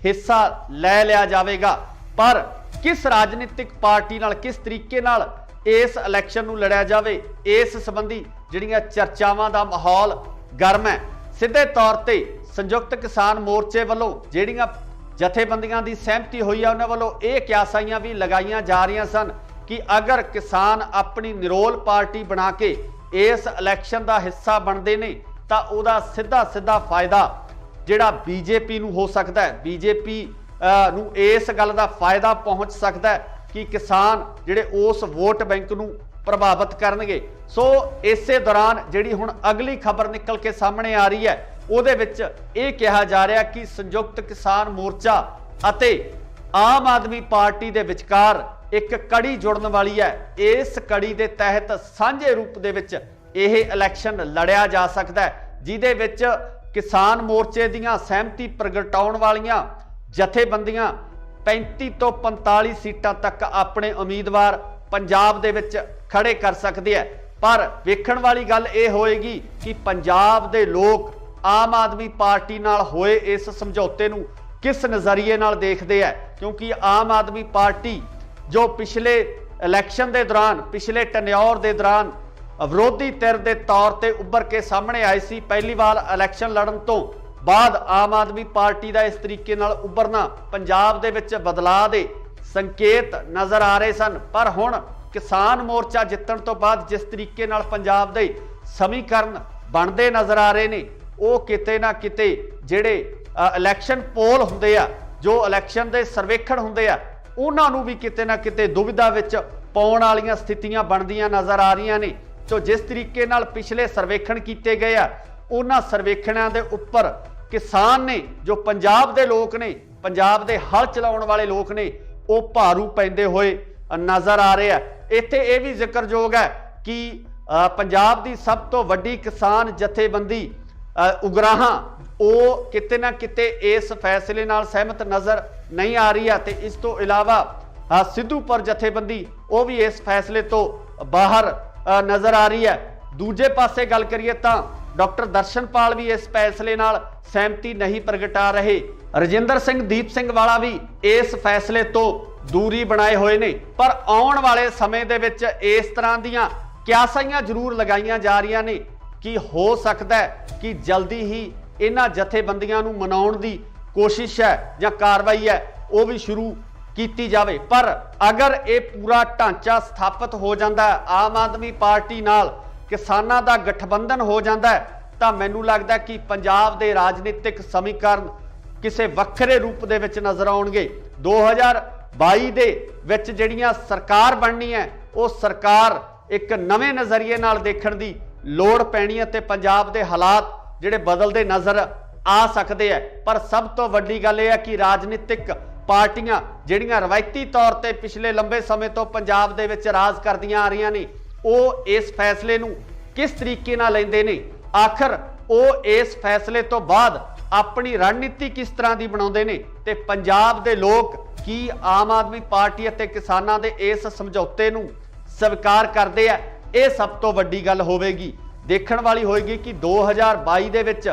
ਹਿੱਸਾ ਲੈ ਲਿਆ ਜਾਵੇਗਾ। ਪਰ ਕਿਸ ਰਾਜਨੀਤਿਕ ਪਾਰਟੀ ਨਾਲ ਕਿਸ ਤਰੀਕੇ ਨਾਲ ਇਸ ਇਲੈਕਸ਼ਨ ਨੂੰ ਲੜਿਆ ਜਾਵੇ, ਇਸ ਸੰਬੰਧੀ ਜਿਹੜੀਆਂ ਚਰਚਾਵਾਂ ਦਾ ਮਾਹੌਲ ਗਰਮ ਹੈ। ਸਿੱਧੇ ਤੌਰ ਤੇ ਸੰਯੁਕਤ ਕਿਸਾਨ ਮੋਰਚੇ ਵੱਲੋਂ ਜਿਹੜੀਆਂ ਜਥੇਬੰਦੀਆਂ ਦੀ ਸਹਿਮਤੀ ਹੋਈ ਹੈ ਉਹਨਾਂ ਵੱਲੋਂ ਇਹ ਕਿਆਸਾਈਆਂ ਵੀ ਲਗਾਈਆਂ ਜਾ ਰਹੀਆਂ ਸਨ ਕਿ ਅਗਰ ਕਿਸਾਨ ਆਪਣੀ ਨਿਰੋਲ ਪਾਰਟੀ ਬਣਾ ਕੇ ਇਸ ਇਲੈਕਸ਼ਨ ਦਾ ਹਿੱਸਾ ਬਣਦੇ ਨੇ ਤਾਂ ਉਹਦਾ ਸਿੱਧਾ ਫਾਇਦਾ ਜਿਹੜਾ ਬੀਜੇਪੀ ਨੂੰ ਹੋ ਸਕਦਾ ਹੈ। ਬੀਜੇਪੀ ਨੂੰ ਇਸ ਗੱਲ ਦਾ ਫਾਇਦਾ ਪਹੁੰਚ ਸਕਦਾ ਹੈ कि किसान जिहड़े उस वोट बैंक नूं प्रभावित करनगे। सो इसे दौरान जिहड़ी हुण अगली खबर निकल के सामने आ रही है उहदे विच इह कहा जा रहा कि संयुक्त किसान मोर्चा अते आम आदमी पार्टी दे विचकार एक कड़ी जुड़न वाली है। इस कड़ी दे तहत सांझे रूप दे विच यह इलैक्शन लड़िया जा सकता है, जिहदे विच किसान मोर्चे दीआं सहमति प्रगटाउण वालियां जथेबंदियां 35 तो 45 सीटां तक अपने उम्मीदवार पंजाब दे विच खड़े कर सकते हैं। पर वेखण वाली गल यह होएगी कि पंजाब दे लोग आम आदमी पार्टी नाल होए इस समझौते नूं किस नज़रिए नाल देखदे है, क्योंकि आम आदमी पार्टी जो पिछले इलैक्शन के दौरान पिछले टन्योर के दौरान विरोधी धिर के तौर पर उभर के सामने आई सी, पहली बार इलैक्शन लड़न तो बाद आम आदमी पार्टी का इस तरीके नाल उभरना पंजाब दे विच बदलाव दे संकेत नज़र आ रहे सन। पर हुण किसान मोर्चा जितण तो बाद जिस तरीके नाल पंजाब दे समीकरण बनते नज़र आ रहे ने, वो किते ना किते जिहड़े इलैक्शन पोल हुंदे आ, जो इलैक्शन दे सर्वेखण हुंदे आ, उन्हां नूं भी किते ना किते दुविधा विच पाउण वालीआं स्थितियां बनदियां नज़र आ रहीआं ने। तो जिस तरीके नाल पिछले सर्वेखण कीते गए आ, उन्हां सर्वेखणां दे उप्पर किसान ने जो पंजाब दे लोग ने, पंजाब दे हल चलाउण वाले लोग ने, वो भारू पैंदे होए नज़र आ रहे हैं। इत्थे यह भी जिक्रयोग है कि पंजाब दी सब तो वड्डी किसान जथेबंदी उगराहां वो किते ना किते इस फैसले नाल सहमत नज़र नहीं आ रही है। तो इस तो इलावा सिद्धूपुर जथेबंदी वो भी इस फैसले तो बाहर नज़र आ रही है। दूजे पासे गल करिए तो डॉक्टर दर्शनपाल भी इस फैसले नाल सहमति नहीं प्रगटा रहे। रजिंदर सिंह दीप सिंह वाला भी इस फैसले तो दूरी बनाए हुए ने। पर आउण वाले समय दे विच इस तरह दीआं क्यासाइयां जरूर लगाईयां जा रही ने कि हो सकता है कि जल्दी ही इन्हां जथेबंदियां नूं मनाउण दी कोशिश है जां कार्रवाई है वो भी शुरू की जाए। पर अगर ये पूरा ढांचा स्थापित हो जाता है, आम आदमी पार्टी नाल किसानां दा गठबंधन हो जाता है, तो मैनू लगता है कि पंजाब दे राजनीतिक समीकरण किसी वक्रे रूप दे विच नज़र आउणगे। 2022 दे विच जिहड़ियां सरकार बननी है वो सरकार एक नवे नज़रिए नाल देखण दी लोड़ पैनी है, ते पंजाब दे हालात जिहड़े बदलते नज़र आ सकते हैं। पर सब तो वड्डी गल यह है कि राजनीतिक पार्टियां जिहड़ियां रवायती तौर पर पिछले लंबे समय तो पंजाब दे विच राज करदियां आ रही ने, वो इस फैसले नूं किस तरीके नाल लैंदे ने, आखिर वो इस फैसले तो बाद अपनी रणनीति किस तरह की बनाउंदे ने, ते पंजाब दे लोग की आम आदमी पार्टी अते किसानां दे इस समझौते नूं स्वीकार करदे आ। ये सब तो वड्डी गल होवेगी, देखण वाली होएगी कि 2022 दे विच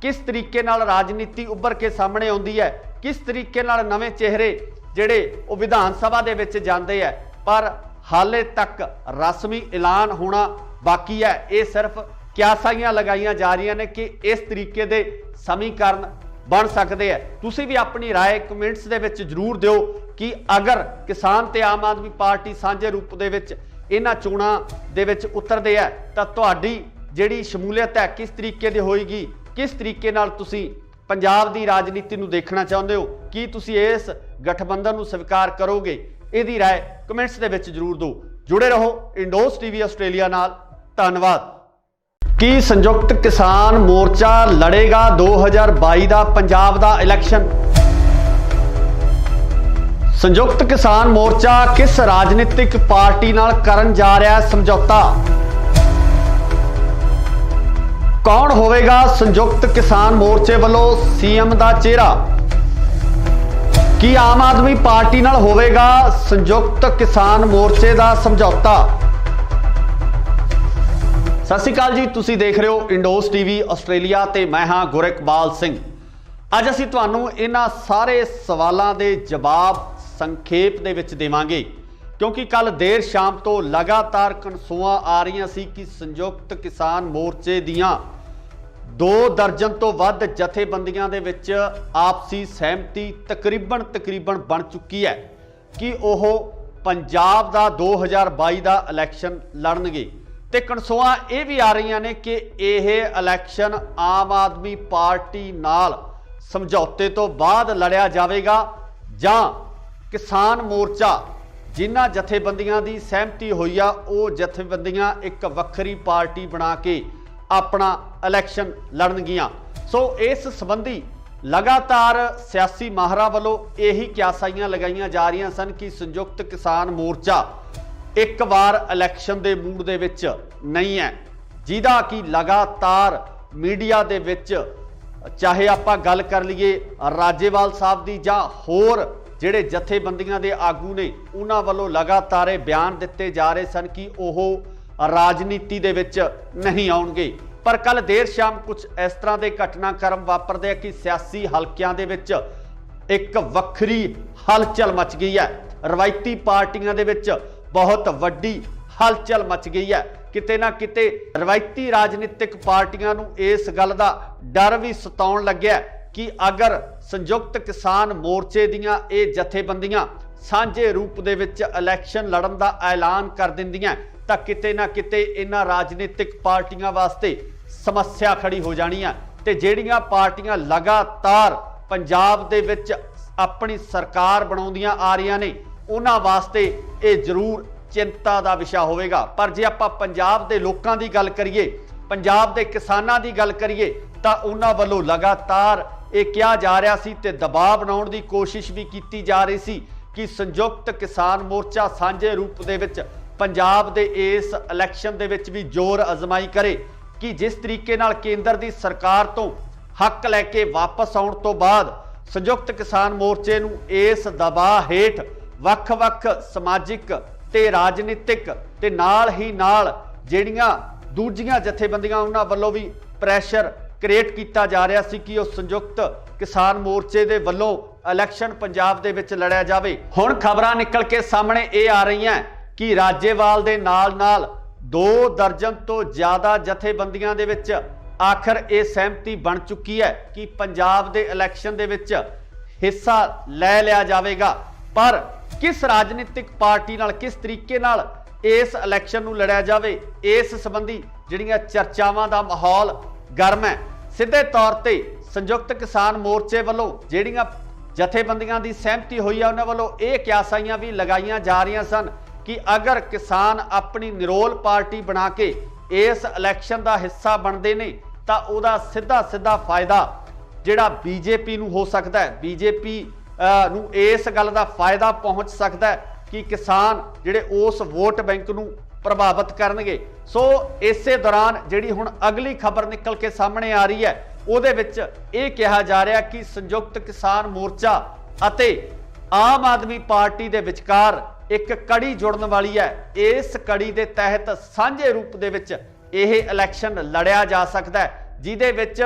किस तरीके नाल राजनीति उभर के सामने आउंदी है, किस तरीके नाल नवे चेहरे जिहड़े वो विधान सभा दे विच जांदे है। पर हाले तक रस्मी ऐलान होना बाकी है। ये सिर्फ क्यासाइयां लगाईयां जा रही ने कि इस तरीके दे समीकरण बन सकते हैं। तुसी भी अपनी राय कमेंट्स दे विच जरूर दिओ कि अगर किसान ते आम आदमी पार्टी सांझे रूप दे विच इन्हां चोणां दे विच उतरदे है तां तुहाडी जिहड़ी शमूलियत है किस तरीके दी होएगी, किस तरीके नाल तुसी पंजाब दी राजनीति नूं देखना चाहुंदे हो, कि तुसी इस गठबंधन नूं स्वीकार करोगे? इहदी राय कमेंट्स दे विच जरूर दो। जुड़े रहो इंडोस टीवी आस्ट्रेलिया नाल। धन्नवाद। की संयुक्त किसान मोर्चा लड़ेगा 2022 का पंजाब का इलैक्शन? संयुक्त किसान मोर्चा किस राजनीतिक पार्टी नाल करन जा रहा है समझौता? कौन होवेगा संयुक्त किसान मोर्चे वालों सीएम का चेहरा? की आम आदमी पार्टी नाल होवेगा संयुक्त किसान मोर्चे का समझौता? सत श्री अकाल जी, तुसी देख रहे हो इंडोस टीवी आस्ट्रेलिया ते मैं हाँ गुरकबाल सिंह। अज असीं तुहानूं इन्हां सारे सवालों के जवाब संखेप दे विच देवांगे, क्योंकि कल देर शाम तो लगातार कनसूआं आ रही सी कि संयुक्त किसान मोर्चे दियां 2 दर्जन तो वध जथेबंदियां दे विच आपसी सहमति तकरीबन बन चुकी है कि वह पंजाब का 2022 का इलैक्शन लड़नगे। ते कनसूआं ये भी आ रही ने कि यह इलैक्शन आम आदमी पार्टी नाल समझौते तो बाद लड़िया जाएगा ਜਾਂ ਕਿਸਾਨ ਮੋਰਚਾ ਜਿਨ੍ਹਾਂ ਜਥੇਬੰਦੀਆਂ ਦੀ ਸਹਿਮਤੀ ਹੋਈ ਆ ਉਹ ਜਥੇਬੰਦੀਆਂ ਇੱਕ ਵੱਖਰੀ ਪਾਰਟੀ ਬਣਾ ਕੇ ਆਪਣਾ ਇਲੈਕਸ਼ਨ ਲੜਨਗੀਆਂ। ਸੋ ਇਸ ਸੰਬੰਧੀ लगातार सियासी माहरां वालों यही क्यासाइयां लगाईयां जा रही सन कि संयुक्त किसान मोर्चा एक बार इलैक्शन के मूड दे विच नहीं है, जिहदा कि लगातार मीडिया दे विच चाहे आपां गल कर लीए राजेवाल साहब दी जां होर जिहड़े जथेबंदियां दे आगू ने उन्हां वालों लगातार बयान दिते जा रहे सन कि ओह राजनीति दे विच नहीं आउणगे। पर कल देर शाम कुछ इस तरह के घटनाक्रम वापरदे कि सियासी हलकियां दे विच एक वक्री हलचल मच गई है। रवायती पार्टियां दे विच बहुत वड्डी हलचल मच गई है। किते ना किते रवायती राजनीतिक पार्टियां नूं इस गल दा डर भी सताउण लग्या कि अगर संयुक्त किसान मोर्चे दीयां ये जथेबंदियां सांझे रूप दे विच इलैक्शन लड़न दा ऐलान कर दिंदियां तां किते ना किते इन्हां राजनीतिक पार्टियां वास्ते समस्या खड़ी हो जानी है। ते जिहड़ियां पार्टियां लगातार पंजाब दे विच अपनी सरकार बनाउंदियां आ रहीआं ने उन्हां वास्ते ये जरूर चिंता दा विषय होवेगा। पर जे आपां पंजाब दे लोकां दी गल करिए, पंजाब दे किसानां दी गल करिए तां उन्हां वल्लों लगातार ये कहा जा रहा सी ते दबाव बनाउण दी कोशिश भी कीती जा रही सी कि संयुक्त किसान मोर्चा सांझे रूप दे विच पंजाब दे इस इलैक्शन दे विच भी जोर अजमाई करे कि जिस तरीके नाल केंद्र दी सरकार तो हक लैके वापस आउण तो बाद संयुक्त किसान मोर्चे नूं इस दबाव हेठ वख-वख समाजिक ते राजनीतिक ते नाल ही नाल जिहड़ियां दूजियां जथेबंदियां उन्हां वल्लों भी प्रैशर क्रिएट किया जा रहा सी कि उस संयुक्त किसान मोर्चे दे वल्लों इलैक्शन पंजाब दे विच लड़िया जावे। हुण खबरां निकल के सामने ये आ रही हैं कि राजेवाल दे नाल 2 दर्जन तो ज़्यादा जथेबंदियां दे विच आखिर ये सहमति बन चुकी है कि पंजाब दे इलैक्शन दे विच हिस्सा लै लिया जाएगा। पर किस राजनीतिक पार्टी नाल किस तरीके नाल इस इलैक्शन नूं लड़िया जावे इस संबंधी जिहड़ियां चर्चावां दा माहौल गर्म है। सीधे तौर ते संयुक्त किसान मोर्चे वालों जिहड़ियां जथेबंदियां दी सहमति हुई है उन्हां वालों ये क्यासाइयां भी लगाईयां जा रही सन कि अगर किसान अपनी निरोल पार्टी बना के इस इलैक्शन का हिस्सा बनते हैं तो उहदा सीधा सीधा फायदा जिहड़ा बीजेपी नूं हो सकता है, बीजेपी नूं इस गल का फायदा पहुँच सकता है कि किसान जिहड़े उस वोट बैंक नूं प्रभावित करनगे। सो इसे दौरान जिहड़ी हुण अगली खबर निकल के सामने आ रही है उहदे विच ये कहा जा रहा कि संयुक्त किसान मोर्चा अते आम आदमी पार्टी दे विचकार एक कड़ी जुड़न वाली है। इस कड़ी के तहत सांझे रूप दे विच यह इलैक्शन लड़िया जा सकता है जिहदे विच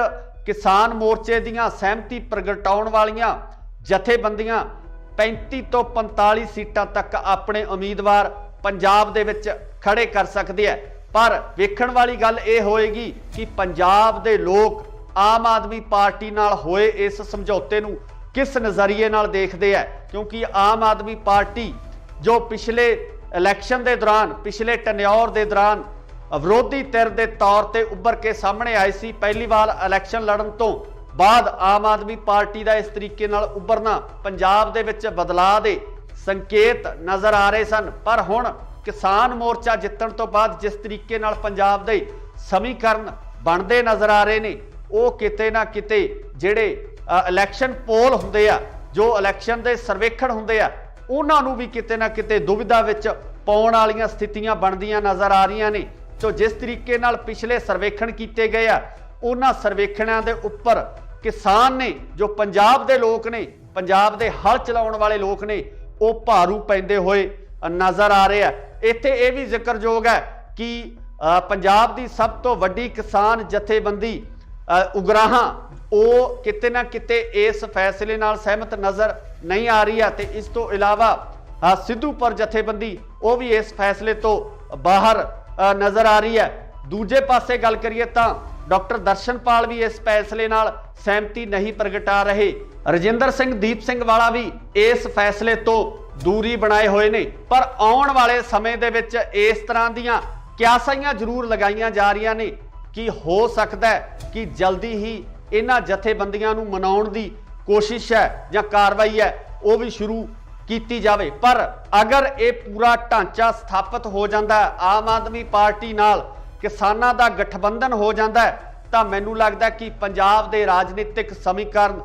किसान मोर्चे दीयां सहमति प्रगटाउण वालियां जथेबंदियां 35 तो 45 सीटां तक अपने उम्मीदवार पंजाब दे विच खड़े कर सकते हैं। पर वेखण वाली गल ये होएगी कि पंजाब दे लोग आम आदमी पार्टी नाल होए इस समझौते नूं किस नज़रिए नाल देखते हैं, क्योंकि आम आदमी पार्टी जो पिछले इलैक्शन के दौरान पिछले टन्योर के दौरान विरोधी धिर के तौर पर उभर के सामने आई सी, पहली बार इलैक्शन लड़न तो बाद आम आदमी पार्टी का इस तरीके नाल उभरना पंजाब दे विच बदलाव के संकेत नज़र आ रहे सन। पर हुण किसान मोर्चा जितण तो बाद जिस तरीके नाल पंजाब दे समीकरण बनते नज़र आ रहे ने वो किते ना किते जिहड़े इलैक्शन पोल हुंदे आ, जो इलैक्शन के सर्वेखण हुंदे आ, उन्हां नूं भी किते ना किते दुविधा विच पाउण वालीआं स्थितियां बनदियां नज़र आ रही ने। तो जिस तरीके नाल पिछले सर्वेखण किए गए आ उन्हां सर्वेखणां दे उपर किसान ने जो पंजाब दे लोग ने, पंजाब दे हल चलाउण वाले लोग ने, वो भारू पैंदे होए नज़र आ रहे हैं। इत्थे ये भी जिक्रयोग है कि पंजाब की सब तो वड्डी किसान जथेबंदी उगराहां वो किते ना किते इस फैसले नाल सहमत नज़र नहीं आ रही है। तो इस तो इलावा सिद्धूपुर जथेबंदी वो भी इस फैसले तो बाहर नज़र आ रही है। दूजे पासे गल करिए तो डॉक्टर दर्शनपाल भी इस फैसले नाल सहमति नहीं प्रगटा रहे। रजिंदर सिंह दीप सिंह वाला भी इस फैसले तो दूरी बनाए हुए ने। पर आउण वाले समय दे विच इस तरह दीयां क्यासाइयां जरूर लगाईयां जा रही ने कि हो सकता है कि जल्दी ही इन्हां जथेबंदियां नूं मनाउण दी कोशिश है या कार्रवाई है ਉਹ ਵੀ ਸ਼ੁਰੂ ਕੀਤੀ ਜਾਵੇ। ਪਰ अगर ये पूरा ढांचा स्थापित हो जाता है, आम आदमी पार्टी नाल किसानां दा गठबंधन हो जाता है, तो मैनूं लगदा कि पंजाब दे राजनीतिक समीकरण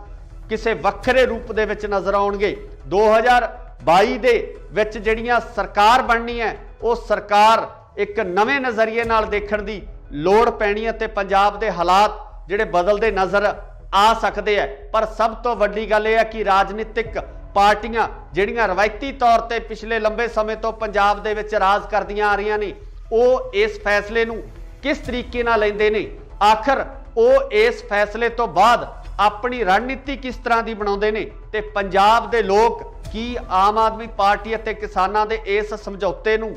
किसी वक्रे रूप दे विच नज़र आउणगे। 2022 दे विच जिहड़ियां सरकार बननी है, वो सरकार एक नवे नज़रिए नाल देखण दी लोड़ पैनी है, ते पंजाब दे हालात जिहड़े बदलदे नज़र आ सकते हैं। पर सब तो वड्डी गल यह है कि राजनीतिक पार्टियां जिहड़ियां रवायती तौर पर पिछले लंबे समय तो पंजाब दे विच राज करदियां आ रही ने, वो इस फैसले नूं किस तरीके नाल लैंदे ने, आखिर वो इस फैसले तो बाद अपनी रणनीति किस तरह की बनाउंदे ने, ते पंजाब दे लोग की आम आदमी पार्टी अते किसानां दे इस समझौते नूं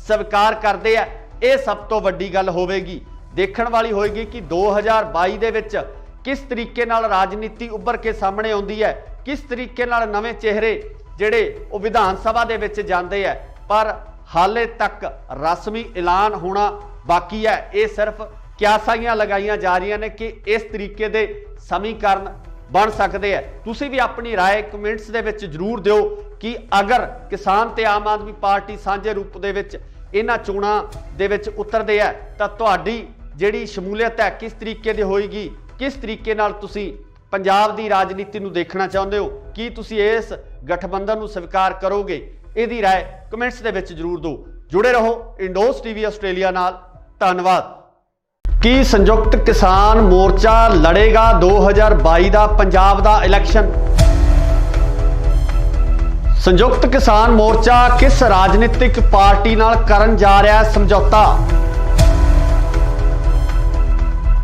स्वीकार करदे आ। ये सब तो वड्डी गल होवेगी, देखण वाली होएगी कि 2022 दे विच किस तरीके नाल राजनीति उभर के सामने आउंदी है, किस तरीके नाल नवे चेहरे जिहड़े वो विधान सभा दे विच जांदे है। पर हाले तक रस्मी ऐलान होना बाकी है। ये सिर्फ क्यासाइयां लगाईयां जा रही ने कि इस तरीके दे समीकरण बन सकते हैं। तुसी भी अपनी राय कमेंट्स दे विच जरूर दिओ कि अगर किसान ते आम आदमी पार्टी सांझे रूप दे विच इन्हां चोणां दे विच उतरदे है, तां तुहाडी जिहड़ी शमूलियत है किस तरीके दी होएगी, किस तरीके नाल तुसी पंजाब दी राजनीति नूं देखना चाहुंदे हो, कि तुसी इस गठबंधन नूं स्वीकार करोगे? इहदी राय कमेंट्स दे विच जरूर दो। जुड़े रहो इंडोस टीवी आस्ट्रेलिया नाल। धन्नवाद। की संयुक्त किसान मोर्चा लड़ेगा 2022 दा पंजाब दा इलैक्शन? संयुक्त किसान मोर्चा किस राजनीतिक पार्टी नाल करन जा रहा है समझौता?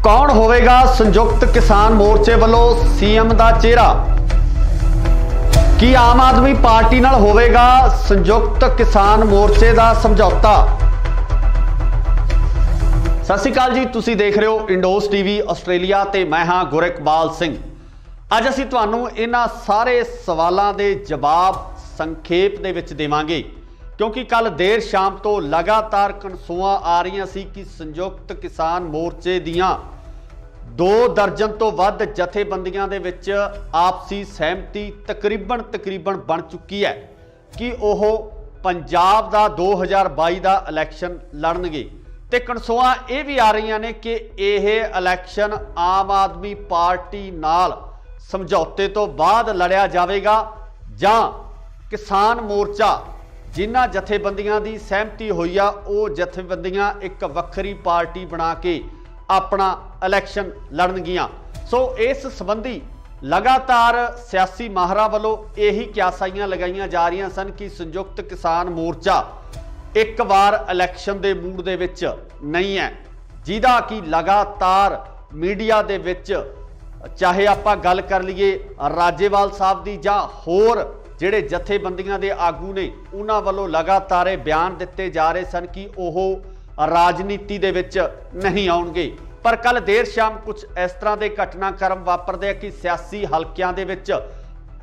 कौन होवेगा संयुक्त किसान मोर्चे वालों सीएम दा चेहरा? की आम आदमी पार्टी नाल होवेगा संयुक्त किसान मोर्चे दा समझौता? सत श्री अकाल जी, तुसी देख रहे हो इंडोस टीवी आस्ट्रेलिया ते मैं हाँ गुरकबाल सिंह। अज असीं तुहानूं इन्हां सारे सवालों के जवाब संखेप दे विच देवांगे, क्योंकि कल देर शाम तो लगातार कनसूआं आ रही सी कि संयुक्त किसान मोर्चे दियां 2 दर्जन तो वध जथेबंदियां दे विच आपसी सहमति तकरीबन बन चुकी है कि वह पंजाब दा 2022 दा इलैक्शन लड़नगे। ते कनसूआं ये भी आ रही ने कि यह इलैक्शन आम आदमी पार्टी नाल समझौते तो बाद लड़िया जाएगा, जां किसान मोर्चा जिन्हां जथेबंदियां दी सहमति हुई आ वो जथेबंदियां एक वक्री पार्टी बना के अपना इलैक्शन लड़नगियां। सो इस संबंधी लगातार सियासी माहरां वालों यही क्यासाइयां लगाईयां जा रही सन कि संयुक्त किसान मोर्चा एक बार इलैक्शन के मूड दे विच नहीं है, जिहदा कि लगातार मीडिया दे विच चाहे आपां गल कर लीए राजेवाल साहब दी जां होर जिहड़े जथेबंदियां दे आगू ने उन्हां वालों लगातार बयान दिते जा रहे सन कि ओह राजनीति दे विच नहीं आउणगे। पर कल देर शाम कुछ इस तरह के घटनाक्रम वापरदे कि सियासी हलकियां दे विच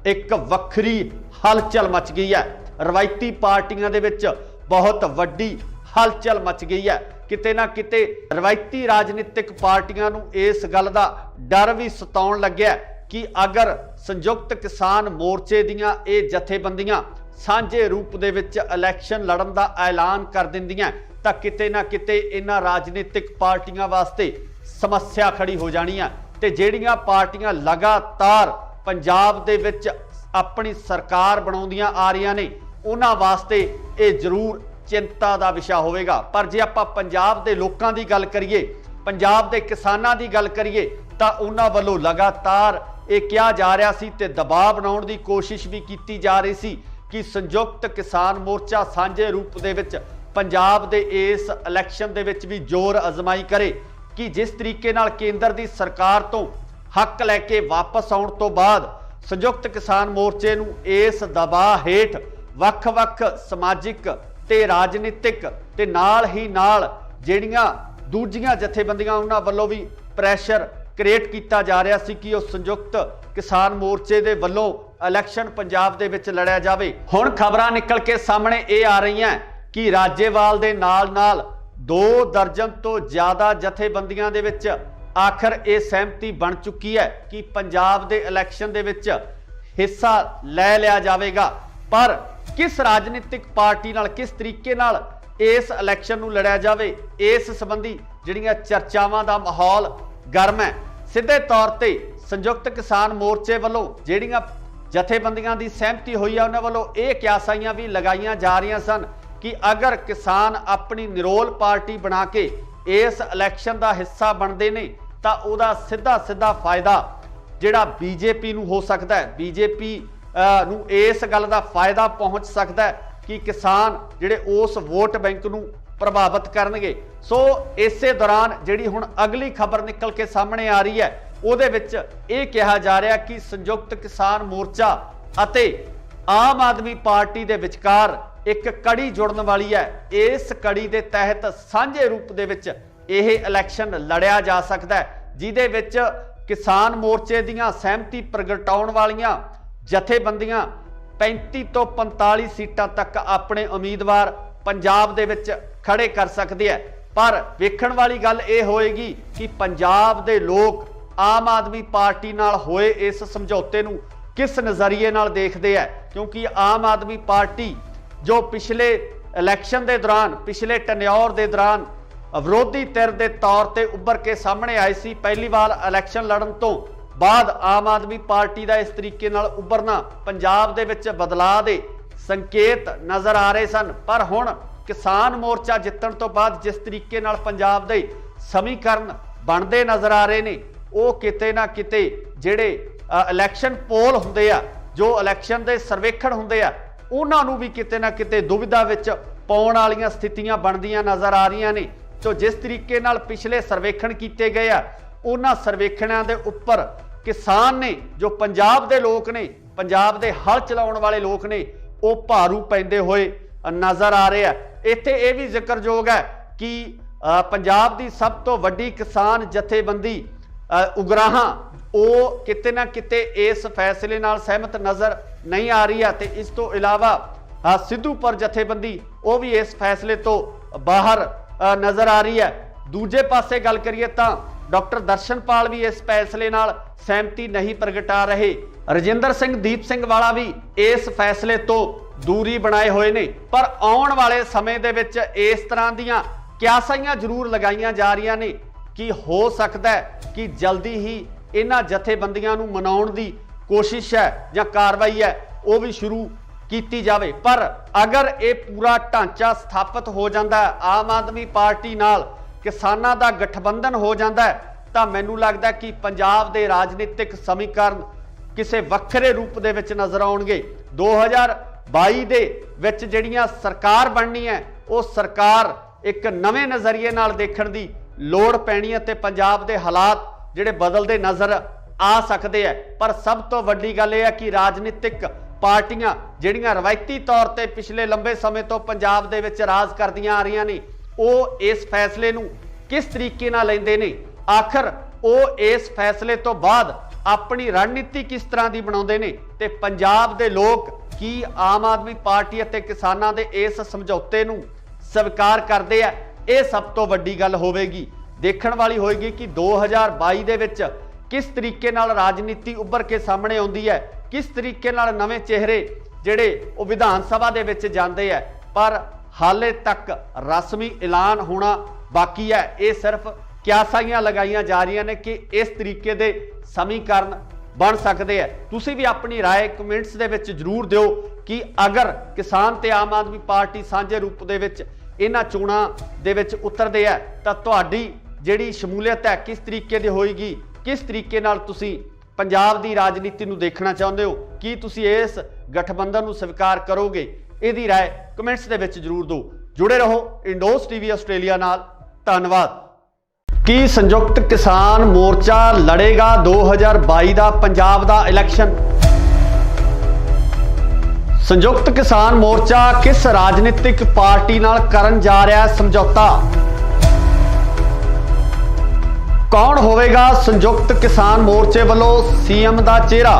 एक वक्री हलचल मच गई है। रवायती पार्टियां दे विच बहुत वड्डी हलचल मच गई है। किते ना किते रवायती राजनीतिक पार्टियां नूं इस गल दा डर भी सताउण लग्या कि अगर संयुक्त किसान मोर्चे दियां ये जथेबंदियां सांझे रूप दे विच इलैक्शन लड़न दा ऐलान कर दिंदियां तां किते ना किते इन्हां राजनीतिक पार्टियां वास्ते समस्या खड़ी हो जानी है। ते जिहड़ियां पार्टियां लगातार पंजाब दे विच अपनी सरकार बनाउंदियां आ रही ने उन्हां वास्ते ये जरूर चिंता का विषय होवेगा। पर जे आपां पंजाब दे लोकां दी गल करिए, पंजाब दे किसानां दी गल करिए तां उन्हां वल्लों लगातार ये कहा जा रहा सी ते दबाव बनाउण दी कोशिश भी की जा रही सी कि संयुक्त किसान मोर्चा सांझे रूप दे विच पंजाब दे इस इलैक्शन दे विच भी जोर अजमाई करे कि जिस तरीके नाल केंद्र दी सरकार तो हक लैके वापस आउण तो बाद संयुक्त किसान मोर्चे नूं इस दबाव हेठ वख-वख समाजिक ते राजनीतिक ते नाल ही नाल जिहड़ियां दूजियां जथेबंदियां उन्हां वल्लों भी प्रैशर क्रिएट किया जा रहा सी कि उस संयुक्त किसान मोर्चे दे वल्लों इलैक्शन पंजाब दे विच लड़िया जावे। हुण खबरां निकल के सामने ये आ रही हैं कि राजेवाल दे नाल 2 दर्जन तो ज़्यादा जथेबंदियां दे विच आखिर ये सहमति बन चुकी है कि पंजाब दे इलैक्शन दे विच हिस्सा लै लिया जाएगा। पर किस राजनीतिक पार्टी नाल किस तरीके नाल इस इलैक्शन नूं लड़िया जाए, इस संबंधी जिहड़ियां चर्चावां दा माहौल गर्म है। सीधे तौर पर संयुक्त किसान मोर्चे वालों जिहड़ियां जथेबंदियां की सहमति हुई है, उन्होंने वालों ये क्यासाइयां भी लगाईयां जा रही सन कि अगर किसान अपनी निरोल पार्टी बना के इस इलैक्शन का हिस्सा बनते हैं तो उहदा सीधा सीधा फायदा जिहड़ा बीजेपी नूं हो सकता है, बीजेपी नूं इस गल का फायदा पहुँच सकता है कि किसान जिहड़े उस वोट बैंक नूं प्रभावित करनगे। सो इसे दौरान जिहड़ी हुण अगली खबर निकल के सामने आ रही है, ਉਹਦੇ ਵਿੱਚ ਇਹ ਕਿਹਾ ਜਾ ਰਿਹਾ ਕਿ ਸੰਯੁਕਤ ਕਿਸਾਨ ਮੋਰਚਾ ਅਤੇ ਆਮ ਆਦਮੀ ਪਾਰਟੀ ਦੇ ਵਿਚਕਾਰ ਇੱਕ ਕੜੀ ਜੁੜਨ ਵਾਲੀ ਹੈ। ਇਸ ਕੜੀ ਦੇ ਤਹਿਤ ਸਾਂਝੇ ਰੂਪ ਦੇ ਵਿੱਚ ਇਹ ਇਲੈਕਸ਼ਨ ਲੜਿਆ ਜਾ ਸਕਦਾ ਹੈ, ਜਿਹਦੇ ਵਿੱਚ ਕਿਸਾਨ ਮੋਰਚੇ ਦੀਆਂ ਸਹਿਮਤੀ ਪ੍ਰਗਟਾਉਣ ਵਾਲੀਆਂ ਜਥੇਬੰਦੀਆਂ 35 ਤੋਂ 45 ਸੀਟਾਂ ਤੱਕ ਆਪਣੇ ਉਮੀਦਵਾਰ ਪੰਜਾਬ ਦੇ ਵਿੱਚ ਖੜੇ ਕਰ ਸਕਦੇ ਹੈ। ਪਰ ਵੇਖਣ ਵਾਲੀ ਗੱਲ ਇਹ ਹੋਏਗੀ ਕਿ ਪੰਜਾਬ ਦੇ ਲੋਕ आम आदमी पार्टी नाल होए इस समझौते नूं किस नज़रिए नाल देखते हैं, क्योंकि आम आदमी पार्टी जो पिछले इलैक्शन के दौरान पिछले टन्योर के दौरान विरोधी धिर के तौर पर उभर के सामने आई सी, पहली बार इलैक्शन लड़न तो बाद आम आदमी पार्टी का इस तरीके नाल उभरना पंजाब दे विच बदलाव के संकेत नज़र आ रहे सन। पर हुण किसान मोर्चा जितण तो बाद जिस तरीके नाल पंजाब दे समीकरण बनते नज़र आ रहे हैं, ਉਹ ਕਿਤੇ ਨਾ ਕਿਤੇ ਜਿਹੜੇ ਇਲੈਕਸ਼ਨ ਪੋਲ ਹੁੰਦੇ ਆ, ਜੋ ਇਲੈਕਸ਼ਨ ਦੇ ਸਰਵੇਖਣ ਹੁੰਦੇ ਆ, ਉਹਨਾਂ ਨੂੰ ਵੀ ਕਿਤੇ ਨਾ ਕਿਤੇ ਦੁਵਿਧਾ ਵਿੱਚ ਪਾਉਣ ਵਾਲੀਆਂ ਸਥਿਤੀਆਂ ਬਣਦੀਆਂ ਨਜ਼ਰ ਆ ਰਹੀਆਂ ਨੇ। ਸੋ ਜਿਸ ਤਰੀਕੇ ਨਾਲ ਪਿਛਲੇ ਸਰਵੇਖਣ ਕੀਤੇ ਗਏ ਆ, ਉਹਨਾਂ ਸਰਵੇਖਣਾਂ ਦੇ ਉੱਪਰ ਕਿਸਾਨ ਨੇ, ਜੋ ਪੰਜਾਬ ਦੇ ਲੋਕ ਨੇ, ਪੰਜਾਬ ਦੇ ਹਲ ਚਲਾਉਣ ਵਾਲੇ ਲੋਕ ਨੇ, ਉਹ ਭਾਰੂ ਪੈਂਦੇ ਹੋਏ ਨਜ਼ਰ ਆ ਰਹੇ ਆ। ਇੱਥੇ ਇਹ ਵੀ ਜ਼ਿਕਰਯੋਗ ਹੈ ਕਿ ਪੰਜਾਬ ਦੀ ਸਭ ਤੋਂ ਵੱਡੀ ਕਿਸਾਨ ਜਥੇਬੰਦੀ ਉਗਰਾਹਾਂ ਉਹ ਕਿਤੇ ਨਾ ਕਿਤੇ ਇਸ ਫੈਸਲੇ ਨਾਲ ਸਹਿਮਤ ਨਜ਼ਰ ਨਹੀਂ ਆ ਰਹੀ ਹੈ। ਤੇ ਇਸ ਤੋਂ ਇਲਾਵਾ ਸਿੱਧੂਪੁਰ ਜਥੇਬੰਦੀ ਉਹ ਵੀ ਇਸ ਫੈਸਲੇ ਤੋਂ ਬਾਹਰ ਨਜ਼ਰ ਆ ਰਹੀ ਹੈ। ਦੂਜੇ ਪਾਸੇ ਗੱਲ ਕਰੀਏ ਤਾਂ ਡਾਕਟਰ ਦਰਸ਼ਨਪਾਲ ਵੀ ਇਸ ਫੈਸਲੇ ਨਾਲ ਸਹਿਮਤੀ ਨਹੀਂ ਪ੍ਰਗਟਾ ਰਹੇ। ਰਜਿੰਦਰ ਸਿੰਘ ਦੀਪ ਸਿੰਘ ਵਾਲਾ ਵੀ ਇਸ ਫੈਸਲੇ ਤੋਂ ਦੂਰੀ ਬਣਾਏ ਹੋਏ ਨੇ। ਪਰ ਆਉਣ ਵਾਲੇ ਸਮੇਂ ਦੇ ਵਿੱਚ ਇਸ ਤਰ੍ਹਾਂ ਦੀਆਂ ਕਿਆਸਾਈਆਂ ਜ਼ਰੂਰ ਲਗਾਈਆਂ ਜਾ ਰਹੀਆਂ ਨੇ कि हो सकता है कि जल्दी ही इन्हां जथेबंदियां नूं मनाउण दी कोशिश है या कार्रवाई है वो भी शुरू की जाए। पर अगर ये पूरा ढांचा स्थापित हो जाता है, आम आदमी पार्टी नाल किसानां दा गठबंधन हो जाता है, तो मैनूं लगदा कि पंजाब दे राजनीतिक समीकरण किसी वक्रे रूप दे विच नज़र आउणगे। 2022 दे विच जिहड़ियां सरकार बननी है, वो सरकार एक नवे नज़रिए नाल देखण दी लोड़ पैनी है ते पंजाब दे हालात जिहड़े बदलते नज़र आ सकते हैं। पर सब तो वड्डी गल यह है कि राजनीतिक पार्टियां जिहड़ियां रवायती तौर पर पिछले लंबे समय तो पंजाब दे विच राज करदियां आ रहीआं ने, वो इस फैसले नूं किस तरीके नाल लैंदे ने, आखिर वो इस फैसले तो बाद अपनी रणनीति किस तरह की बनाउंदे ने, ते पंजाब दे लोग की आम आदमी पार्टी अते किसानां दे इस समझौते नूं स्वीकार करदे आ। ਇਹ ਸਭ ਤੋਂ ਵੱਡੀ ਗੱਲ ਹੋਵੇਗੀ, ਦੇਖਣ ਵਾਲੀ ਹੋਏਗੀ ਕਿ 2022 ਦੇ ਵਿੱਚ ਕਿਸ ਤਰੀਕੇ ਨਾਲ ਰਾਜਨੀਤੀ ਉੱਭਰ ਕੇ ਸਾਹਮਣੇ ਆਉਂਦੀ ਹੈ, ਕਿਸ ਤਰੀਕੇ ਨਾਲ ਨਵੇਂ ਚਿਹਰੇ ਜਿਹੜੇ ਉਹ ਵਿਧਾਨ ਸਭਾ ਦੇ ਵਿੱਚ ਜਾਂਦੇ ਆ। ਪਰ ਹਾਲੇ ਤੱਕ ਰਸਮੀ ਐਲਾਨ ਹੋਣਾ ਬਾਕੀ ਹੈ। ਇਹ ਸਿਰਫ ਕਿਆਸਾਈਆਂ ਲਗਾਈਆਂ ਜਾ ਰਹੀਆਂ ਨੇ ਕਿ ਇਸ ਤਰੀਕੇ ਦੇ ਸਮੀਕਰਨ ਬਣ ਸਕਦੇ ਆ। ਤੁਸੀਂ ਵੀ ਆਪਣੀ ਰਾਏ ਕਮੈਂਟਸ ਦੇ ਵਿੱਚ ਜ਼ਰੂਰ ਦਿਓ ਕਿ ਅਗਰ ਕਿਸਾਨ ਤੇ ਆਮ ਆਦਮੀ ਪਾਰਟੀ ਸਾਂਝੇ ਰੂਪ ਦੇ ਵਿੱਚ इन्हां चोणां दे विच उतरदे है तां तुहाडी जिहड़ी शमूलियत है किस तरीके दी होएगी, किस तरीके नाल तुसीं पंजाब दी राजनीति नूं देखना चाहुंदे हो, की तुसीं इस गठबंधन नूं स्वीकार करोगे? इहदी राय कमेंट्स दे विच जरूर दिओ। जुड़े रहो इंडोस टीवी आस्ट्रेलिया नाल। धन्नवाद। की संयुक्त किसान मोर्चा लड़ेगा 2022 दा पंजाब दा इलैक्शन? संयुक्त किसान मोर्चा किस राजनीतिक पार्टी नाल करन जा रहा है समझौता? कौन होवेगा संयुक्त किसान मोर्चे वालों सीएम दा चेहरा?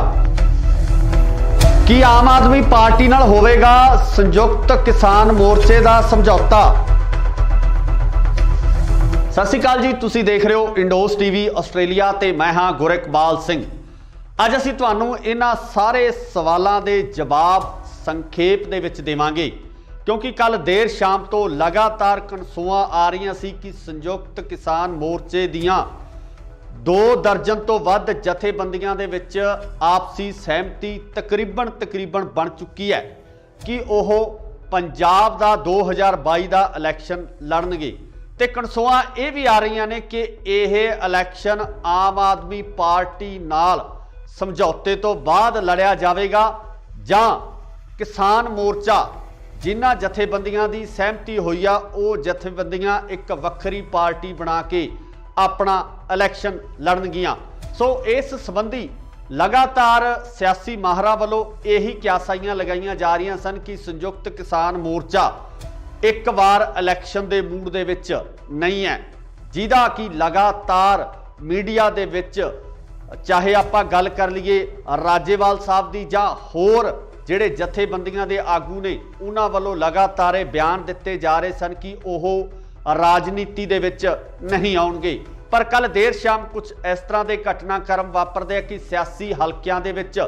की आम आदमी पार्टी नाल होवेगा संयुक्त किसान मोर्चे दा समझौता? सत श्री अकाल जी, तुसीं देख रहे हो इंडोस टीवी आस्ट्रेलिया ते मैं हां गुरकबाल सिंह। ਅੱਜ ਅਸੀਂ ਤੁਹਾਨੂੰ ਇਹਨਾਂ ਸਾਰੇ ਸਵਾਲਾਂ ਦੇ ਜਵਾਬ ਸੰਖੇਪ ਦੇ ਵਿੱਚ ਦੇਵਾਂਗੇ, क्योंकि कल देर शाम तो लगातार कनसूआं आ रही सी कि संयुक्त किसान मोर्चे दियां 2 दर्जन तो वध जथेबंदियां दे विच आपसी सहमति तकरीबन बन चुकी है कि ओह पंजाब दा 2022 दा इलैक्शन लड़नगे। ते कनसूआं ये भी आ रही ने कि यह इलैक्शन आम आदमी पार्टी नाल समझौते तो बाद लड़िया जाएगा जां किसान मोर्चा जिन्हां जथेबंदियां दी सहमति हुई आ वो जथेबंदियां एक वक्खरी पार्टी बना के अपना इलैक्शन लड़नगियां। सो इस संबंधी लगातार सियासी माहरां वालों यही क्यासाइयां लगाईयां जा रही सन कि संयुक्त किसान मोर्चा एक बार इलैक्शन के मूड दे विच नहीं है, जिहदा कि लगातार मीडिया दे विच चाहे आपां गल कर लईए राजेवाल साहब दी जां होर ਜਿਹੜੇ ਜਥੇਬੰਦੀਆਂ ਦੇ ਆਗੂ ਨੇ ਉਹਨਾਂ ਵੱਲੋਂ ਲਗਾਤਾਰ ਇਹ ਬਿਆਨ ਦਿੱਤੇ ਜਾ ਰਹੇ ਸਨ ਕਿ ਉਹ ਰਾਜਨੀਤੀ ਦੇ ਵਿੱਚ ਨਹੀਂ ਆਉਣਗੇ। ਪਰ ਕੱਲ ਦੇਰ ਸ਼ਾਮ ਕੁਝ ਇਸ ਤਰ੍ਹਾਂ ਦੇ ਘਟਨਾਕ੍ਰਮ ਵਾਪਰਦੇ ਆ ਕਿ ਸਿਆਸੀ ਹਲਕਿਆਂ ਦੇ ਵਿੱਚ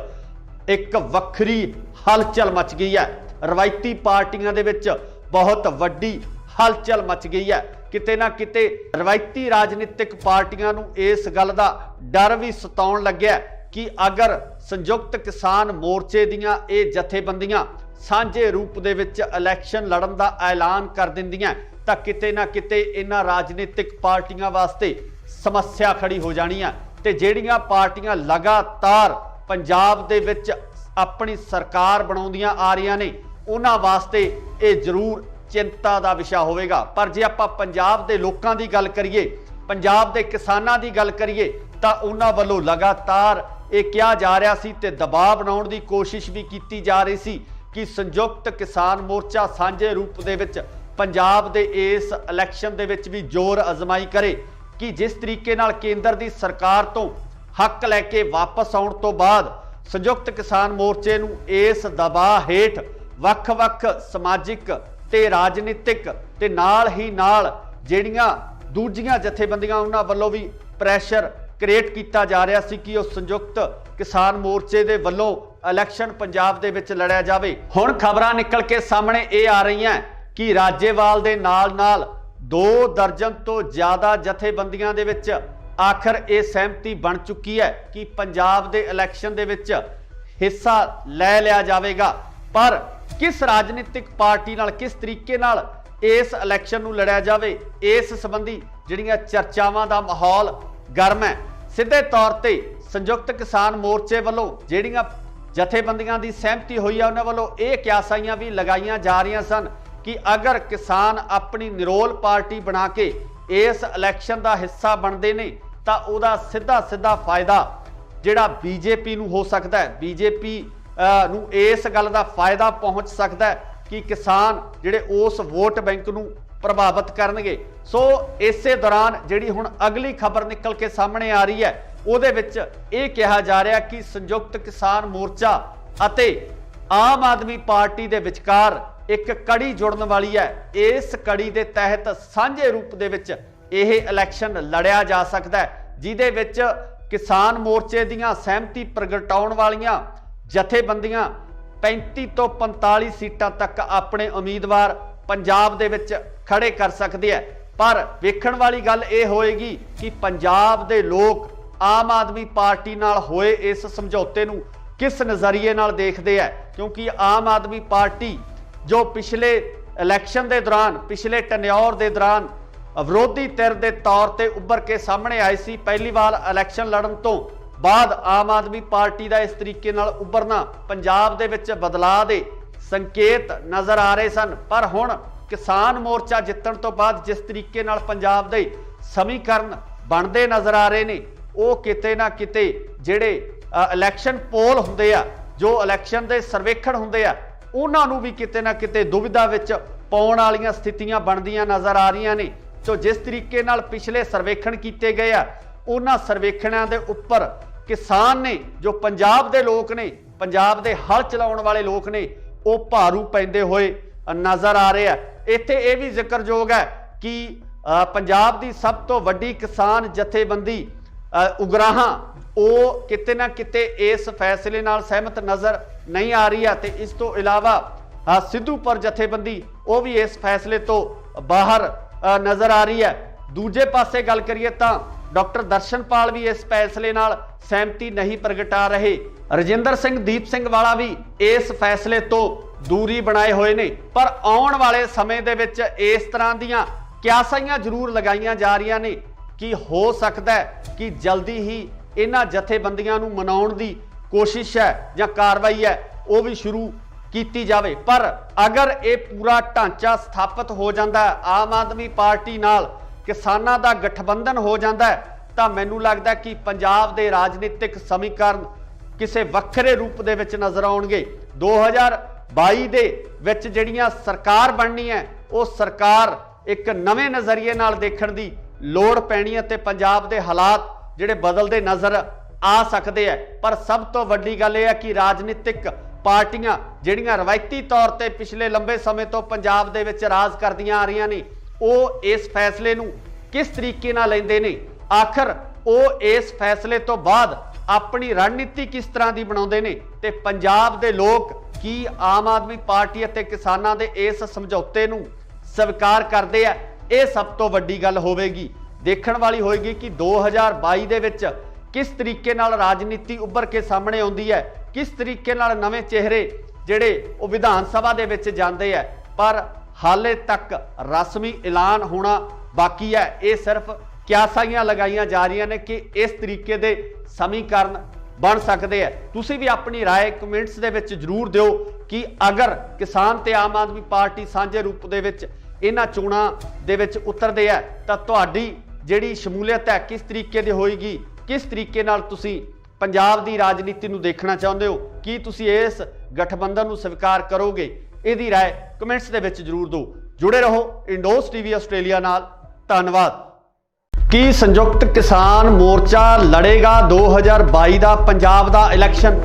ਇੱਕ ਵੱਖਰੀ ਹਲਚਲ ਮਚ ਗਈ ਹੈ। ਰਵਾਇਤੀ ਪਾਰਟੀਆਂ ਦੇ ਵਿੱਚ ਬਹੁਤ ਵੱਡੀ ਹਲਚਲ ਮਚ ਗਈ ਹੈ। ਕਿਤੇ ਨਾ ਕਿਤੇ ਰਵਾਇਤੀ ਰਾਜਨੀਤਿਕ ਪਾਰਟੀਆਂ ਨੂੰ ਇਸ ਗੱਲ ਦਾ ਡਰ ਵੀ ਸਤਾਉਣ ਲੱਗਿਆ कि अगर संयुक्त किसान मोर्चे दियां ये जथेबंदियां सांझे रूप दे विच इलैक्शन लड़न दा ऐलान कर दिंदियां तां किते ना किते इन्हां राजनीतिक पार्टियां वास्ते समस्या खड़ी हो जानी है। ते जिहड़ियां पार्टियां लगातार पंजाब दे विच अपनी सरकार बनाउंदियां आ रहीआं ने उन्हां वास्ते ये जरूर चिंता दा विषय होवेगा। पर जे आपां पंजाब दे लोकां दी गल करिए, पंजाब दे किसानां दी गल करिए तां उन्हां वल्लों लगातार ये कहा जा रहा सी ते दबाव बनाउण दी कोशिश भी की जा रही सी कि संयुक्त किसान मोर्चा सांझे रूप दे विच पंजाब दे इस इलैक्शन दे विच भी जोर अजमाई करे कि जिस तरीके नाल केंद्र दी सरकार तो हक लैके वापस आउण तो बाद संयुक्त किसान मोर्चे नूं इस दबाव हेठ वख-वख समाजिक ते राजनीतिक ते नाल ही नाल जिहड़ियां दूजियां जथेबंदियां उन्हां वल्लों भी प्रैशर क्रिएट किया जा रहा सी कि संयुक्त किसान मोर्चे दे वल्लों इलैक्शन पंजाब दे विच लड़िया जावे। हुण खबरां निकल के सामने ये आ रही हैं कि राजेवाल दे नाल 2 दर्जन तो ज़्यादा जथेबंदियां दे विच आखिर ये सहमति बन चुकी है कि पंजाब दे इलैक्शन दे विच हिस्सा लै लिया जावेगा। पर किस राजनीतिक पार्टी नाल किस तरीके नाल इस इलैक्शन नूं लड़िया जावे, इस संबंधी जिहड़ियां चर्चावां दा माहौल गर्म है। सीधे तौर पर संयुक्त किसान मोर्चे वालों जिहड़ियां जथेबंदियां दी सहमति हुई है उन्हां वालों ये क्यासाइयां भी लगाईयां जा रही सन कि अगर किसान अपनी निरोल पार्टी बना के इस इलैक्शन का हिस्सा बनते ने तां उहदा सीधा फायदा जिहड़ा बीजेपी नूं हो सकता है, बीजेपी नूं इस गल दा फायदा पहुँच सकता है कि किसान जिहड़े उस वोट बैंक नूं प्रभावित करनगे। सो इसे दौरान जिहड़ी हुण अगली खबर निकल के सामने आ रही है उहदे विच ये कहा जा रहा कि संयुक्त किसान मोर्चा अते आम आदमी पार्टी दे विचकार एक कड़ी जुड़न वाली है। इस कड़ी दे तहत सांझे रूप दे विच यह इलैक्शन लड़िया जा सकता है, जिहदे विच किसान मोर्चे दीयां सहमति प्रगटाउण वालियां जथेबंदियां 35 तो 45 सीटां तक अपने उम्मीदवार पंजाब दे विच खड़े कर सकते हैं। पर वेखण वाली गल यह होएगी कि पंजाब दे लोग आम आदमी पार्टी नाल होए इस समझौते नूं किस नज़रिए नाल देखते हैं, क्योंकि आम आदमी पार्टी जो पिछले इलैक्शन के दौरान पिछले टन्योर के दौरान विरोधी धिर के तौर पर उभर के सामने आई सी, पहली बार इलैक्शन लड़न तो बाद आम आदमी पार्टी का इस तरीके नाल उभरना पंजाब दे विच बदलाव दे संकेत नज़र आ रहे सन। पर हुण किसान मोर्चा जितण तो बाद जिस तरीके नाल पंजाब दे समीकरण बनते नज़र आ रहे ने वो किते ना किते जिहड़े इलैक्शन पोल हुंदे आ, जो इलैक्शन दे सर्वेखण हुंदे आ, उन्हां नूं भी किते ना किते दुविधा विच पाउण वालीआं स्थितियां बनदियां नज़र आ रहीआं ने। तो जिस तरीके नाल पिछले सर्वेखण कीते गए आ उन्हां सर्वेखणां दे उप्पर किसान ने जो पंजाब दे लोक ने, पंजाब दे हल चलाउण वाले लोक ने, वो भारू पैंदे होए नज़र आ रहे हैं। इत्थे ये भी जिक्रयोग है कि पंजाब की सब तो वड्डी किसान जथेबंदी उगराहां ਉਹ ਕਿਤੇ ਨਾ ਕਿਤੇ ਇਸ ਫੈਸਲੇ ਨਾਲ ਸਹਿਮਤ ਨਜ਼ਰ ਨਹੀਂ ਆ ਰਹੀ ਹੈ ਤੇ ਇਸ ਤੋਂ ਇਲਾਵਾ ਸਿੱਧੂਪੁਰ ਜਥੇਬੰਦੀ ਉਹ ਵੀ ਇਸ ਫੈਸਲੇ ਤੋਂ ਬਾਹਰ ਨਜ਼ਰ ਆ ਰਹੀ ਹੈ। ਦੂਜੇ ਪਾਸੇ ਗੱਲ ਕਰੀਏ ਤਾਂ ਡਾਕਟਰ ਦਰਸ਼ਨਪਾਲ ਵੀ ਇਸ ਫੈਸਲੇ ਨਾਲ ਸਹਿਮਤੀ ਨਹੀਂ ਪ੍ਰਗਟਾ ਰਹੇ। ਰਜਿੰਦਰ ਸਿੰਘ ਦੀਪ ਸਿੰਘ ਵਾਲਾ ਵੀ ਇਸ ਫੈਸਲੇ ਤੋਂ ਦੂਰੀ ਬਣਾਏ ਹੋਏ ਨੇ। ਪਰ ਆਉਣ ਵਾਲੇ ਸਮੇਂ ਦੇ ਵਿੱਚ ਇਸ ਤਰ੍ਹਾਂ ਦੀਆਂ ਕਿਆਸਾਈਆਂ ਜ਼ਰੂਰ ਲਗਾਈਆਂ ਜਾ ਰਹੀਆਂ ਨੇ ਕਿ ਹੋ ਸਕਦਾ ਹੈ ਕਿ ਜਲਦੀ ਹੀ ਇਹਨਾਂ ਜਥੇਬੰਦੀਆਂ ਨੂੰ ਮਨਾਉਣ ਦੀ ਕੋਸ਼ਿਸ਼ ਹੈ ਜਾਂ ਕਾਰਵਾਈ ਹੈ ਉਹ ਵੀ ਸ਼ੁਰੂ ਕੀਤੀ ਜਾਵੇ। ਪਰ ਅਗਰ ਇਹ ਪੂਰਾ ਢਾਂਚਾ ਸਥਾਪਿਤ ਹੋ ਜਾਂਦਾ ਹੈ, ਆਮ ਆਦਮੀ ਪਾਰਟੀ ਨਾਲ ਕਿਸਾਨਾਂ ਦਾ ਗਠਬੰਧਨ ਹੋ ਜਾਂਦਾ ਹੈ, ਤਾਂ ਮੈਨੂੰ ਲੱਗਦਾ ਕਿ ਪੰਜਾਬ ਦੇ ਰਾਜਨੀਤਿਕ ਸਮੀਕਰਨ ਕਿਸੇ ਵੱਖਰੇ ਰੂਪ ਦੇ ਵਿੱਚ ਨਜ਼ਰ ਆਉਣਗੇ। 2022 ਦੇ ਵਿੱਚ ਜਿਹੜੀਆਂ ਸਰਕਾਰ ਬਣਨੀ ਹੈ ਉਹ ਸਰਕਾਰ ਇੱਕ ਨਵੇਂ ਨਜ਼ਰੀਏ ਨਾਲ ਦੇਖਣ ਦੀ ਲੋੜ ਪੈਣੀ ਹੈ ਤੇ ਪੰਜਾਬ ਦੇ ਹਾਲਾਤ ਜਿਹੜੇ ਬਦਲਦੇ ਨਜ਼ਰ ਆ ਸਕਦੇ ਹੈ। ਪਰ ਸਭ ਤੋਂ ਵੱਡੀ ਗੱਲ ਇਹ ਹੈ ਕਿ ਰਾਜਨੀਤਿਕ ਪਾਰਟੀਆਂ ਜਿਹੜੀਆਂ ਰਵਾਇਤੀ ਤੌਰ ਤੇ ਪਿਛਲੇ ਲੰਬੇ ਸਮੇਂ ਤੋਂ ਪੰਜਾਬ ਦੇ ਵਿੱਚ ਰਾਜ ਕਰਦੀਆਂ ਆ ਰਹੀਆਂ ਨੇ ਉਹ ਇਸ ਫੈਸਲੇ ਨੂੰ ਕਿਸ ਤਰੀਕੇ ਨਾਲ ਲੈਂਦੇ ਨੇ, ਆਖਰ ਉਹ ਇਸ ਫੈਸਲੇ ਤੋਂ ਬਾਅਦ ਆਪਣੀ ਰਣਨੀਤੀ ਕਿਸ ਤਰ੍ਹਾਂ ਦੀ ਬਣਾਉਂਦੇ ਨੇ ਤੇ ਪੰਜਾਬ ਦੇ ਲੋਕ ਕੀ ਆਮ ਆਦਮੀ ਪਾਰਟੀ ਅਤੇ ਕਿਸਾਨਾਂ ਦੇ ਇਸ ਸਮਝੌਤੇ ਨੂੰ ਸਵੀਕਾਰ ਕਰਦੇ ਆ, ਇਹ ਸਭ ਤੋਂ ਵੱਡੀ ਗੱਲ ਹੋਵੇਗੀ। ਦੇਖਣ ਵਾਲੀ ਹੋਏਗੀ ਕਿ 2022 ਦੇ ਵਿੱਚ ਕਿਸ ਤਰੀਕੇ ਨਾਲ ਰਾਜਨੀਤੀ ਉੱਭਰ ਕੇ ਸਾਹਮਣੇ ਆਉਂਦੀ ਹੈ, ਕਿਸ ਤਰੀਕੇ ਨਾਲ ਨਵੇਂ ਚਿਹਰੇ ਜਿਹੜੇ ਉਹ ਵਿਧਾਨ ਸਭਾ ਦੇ ਵਿੱਚ ਜਾਂਦੇ ਆ। ਪਰ ਹਾਲੇ ਤੱਕ ਰਸਮੀ ਐਲਾਨ ਹੋਣਾ ਬਾਕੀ ਹੈ। ਇਹ ਸਿਰਫ ਕਿਆਸਾਈਆਂ ਲਗਾਈਆਂ ਜਾ ਰਹੀਆਂ ਨੇ ਕਿ ਇਸ ਤਰੀਕੇ ਦੇ ਸਮੀਕਰਨ ਬਣ ਸਕਦੇ ਆ। ਤੁਸੀਂ ਵੀ ਆਪਣੀ ਰਾਏ ਕਮੈਂਟਸ ਦੇ ਵਿੱਚ ਜ਼ਰੂਰ ਦਿਓ ਕਿ ਅਗਰ ਕਿਸਾਨ ਤੇ ਆਮ ਆਦਮੀ ਪਾਰਟੀ ਸਾਂਝੇ ਰੂਪ ਦੇ ਵਿੱਚ ਇਹਨਾਂ ਚੋਣਾਂ ਦੇ ਵਿੱਚ ਉਤਰਦੇ ਆ ਤਾਂ ਤੁਹਾਡੀ ਜਿਹੜੀ ਸ਼ਮੂਲੀਅਤ ਹੈ ਕਿਸ ਤਰੀਕੇ ਦੀ ਹੋਏਗੀ, ਕਿਸ ਤਰੀਕੇ ਨਾਲ ਤੁਸੀਂ ਪੰਜਾਬ ਦੀ ਰਾਜਨੀਤੀ ਨੂੰ ਦੇਖਣਾ ਚਾਹੁੰਦੇ ਹੋ, ਕੀ ਤੁਸੀਂ ਇਸ ਗਠਬੰਧਨ ਨੂੰ ਸਵੀਕਾਰ ਕਰੋਗੇ, ਇਹਦੀ ਰਾਏ ਕਮੈਂਟਸ ਦੇ ਵਿੱਚ ਜ਼ਰੂਰ ਦਿਓ। ਜੁੜੇ ਰਹੋ ਇੰਡੋਸ ਟੀਵੀ ਆਸਟ੍ਰੇਲੀਆ ਨਾਲ। ਧੰਨਵਾਦ। ਕੀ ਸੰਯੁਕਤ ਕਿਸਾਨ ਮੋਰਚਾ ਲੜੇਗਾ 2022 ਦਾ ਪੰਜਾਬ ਦਾ ਇਲੈਕਸ਼ਨ?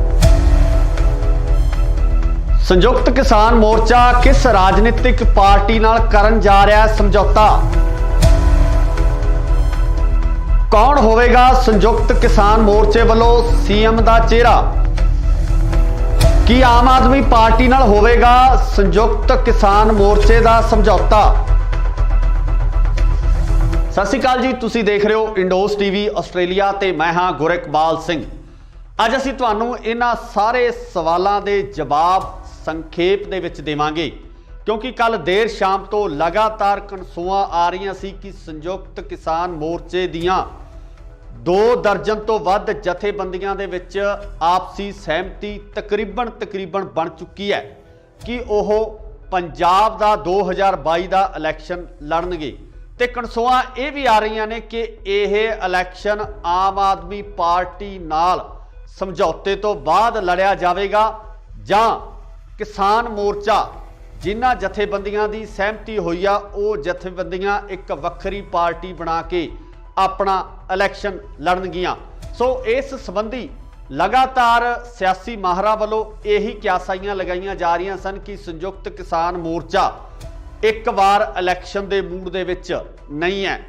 ਸੰਯੁਕਤ ਕਿਸਾਨ ਮੋਰਚਾ ਕਿਸ ਰਾਜਨੀਤਿਕ ਪਾਰਟੀ ਨਾਲ ਕਰਨ ਜਾ ਰਿਹਾ ਹੈ ਸਮਝੌਤਾ? ਕੌਣ ਹੋਵੇਗਾ ਸੰਯੁਕਤ ਕਿਸਾਨ ਮੋਰਚੇ ਵੱਲੋਂ ਸੀਐਮ ਦਾ ਚਿਹਰਾ? ਕੀ ਆਮ ਆਦਮੀ ਪਾਰਟੀ ਨਾਲ ਹੋਵੇਗਾ ਸੰਯੁਕਤ ਕਿਸਾਨ ਮੋਰਚੇ ਦਾ ਸਮਝੌਤਾ? ਸਤਿ ਸ਼੍ਰੀ ਅਕਾਲ ਜੀ, ਤੁਸੀਂ ਦੇਖ ਰਹੇ ਹੋ ਇੰਡੋਸ ਟੀਵੀ ਆਸਟ੍ਰੇਲੀਆ ਤੇ ਮੈਂ ਹਾਂ ਗੁਰਿਕਬਾਲ ਸਿੰਘ। ਅੱਜ ਅਸੀਂ ਤੁਹਾਨੂੰ ਇਹਨਾਂ ਸਾਰੇ ਸਵਾਲਾਂ ਦੇ ਜਵਾਬ ਸੰਖੇਪ ਦੇ ਵਿੱਚ ਦੇਵਾਂਗੇ ਕਿਉਂਕਿ ਕੱਲ ਦੇਰ ਸ਼ਾਮ ਤੋਂ ਲਗਾਤਾਰ ਕਨਸੂਆਂ ਆ ਰਹੀਆਂ ਸੀ ਕਿ ਸੰਯੁਕਤ ਕਿਸਾਨ ਮੋਰਚੇ ਦੀਆਂ 2 ਦਰਜਨ ਤੋਂ ਵੱਧ ਜਥੇਬੰਦੀਆਂ ਦੇ ਵਿੱਚ ਆਪਸੀ ਸਹਿਮਤੀ ਤਕਰੀਬਨ ਬਣ ਚੁੱਕੀ ਹੈ ਕਿ ਉਹ ਪੰਜਾਬ ਦਾ 2022 ਦਾ ਇਲੈਕਸ਼ਨ ਲੜਨਗੇ। ਤੇ ਕਨਸੂਆਂ ਇਹ ਵੀ ਆ ਰਹੀਆਂ ਨੇ ਕਿ ਇਹ ਇਲੈਕਸ਼ਨ ਆਮ ਆਦਮੀ ਪਾਰਟੀ ਨਾਲ ਸਮਝੌਤੇ ਤੋਂ ਬਾਅਦ ਲੜਿਆ ਜਾਵੇਗਾ ਜਾਂ ਕਿਸਾਨ ਮੋਰਚਾ ਜਿਨ੍ਹਾਂ ਜਥੇਬੰਦੀਆਂ ਦੀ ਸਹਿਮਤੀ ਹੋਈ ਆ ਉਹ ਜਥੇਬੰਦੀਆਂ ਇੱਕ ਵੱਖਰੀ ਪਾਰਟੀ ਬਣਾ ਕੇ ਆਪਣਾ ਇਲੈਕਸ਼ਨ ਲੜਨਗੀਆਂ। ਸੋ ਇਸ ਸੰਬੰਧੀ ਲਗਾਤਾਰ ਸਿਆਸੀ ਮਾਹਰਾਂ ਵੱਲੋਂ ਇਹੀ ਕਿਆਸਾਈਆਂ ਲਗਾਈਆਂ ਜਾ ਰਹੀਆਂ ਸਨ ਕਿ ਸੰਯੁਕਤ ਕਿਸਾਨ ਮੋਰਚਾ ਇੱਕ ਵਾਰ ਇਲੈਕਸ਼ਨ ਦੇ ਮੂਡ ਦੇ ਵਿੱਚ ਨਹੀਂ ਹੈ,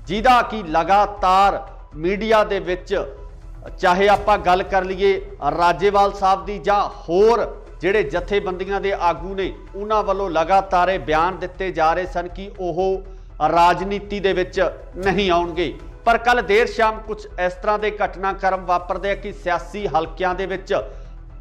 ਜਿਹਦਾ ਕਿ ਲਗਾਤਾਰ ਮੀਡੀਆ ਦੇ ਵਿੱਚ ਚਾਹੇ ਆਪਾਂ ਗੱਲ ਕਰ ਲਈਏ ਰਾਜੇਵਾਲ ਸਾਹਿਬ ਦੀ ਜਾਂ ਹੋਰ ਜਿਹੜੇ ਜਥੇਬੰਦੀਆਂ ਦੇ ਆਗੂ ਨੇ ਉਹਨਾਂ ਵੱਲੋਂ ਲਗਾਤਾਰ ਇਹ ਬਿਆਨ ਦਿੱਤੇ ਜਾ ਰਹੇ ਸਨ ਕਿ ਉਹ ਰਾਜਨੀਤੀ ਦੇ ਵਿੱਚ ਨਹੀਂ ਆਉਣਗੇ। ਪਰ ਕੱਲ ਦੇਰ ਸ਼ਾਮ ਕੁਝ ਇਸ ਤਰ੍ਹਾਂ ਦੇ ਘਟਨਾਕ੍ਰਮ ਵਾਪਰਦੇ ਆ ਕਿ ਸਿਆਸੀ ਹਲਕਿਆਂ ਦੇ ਵਿੱਚ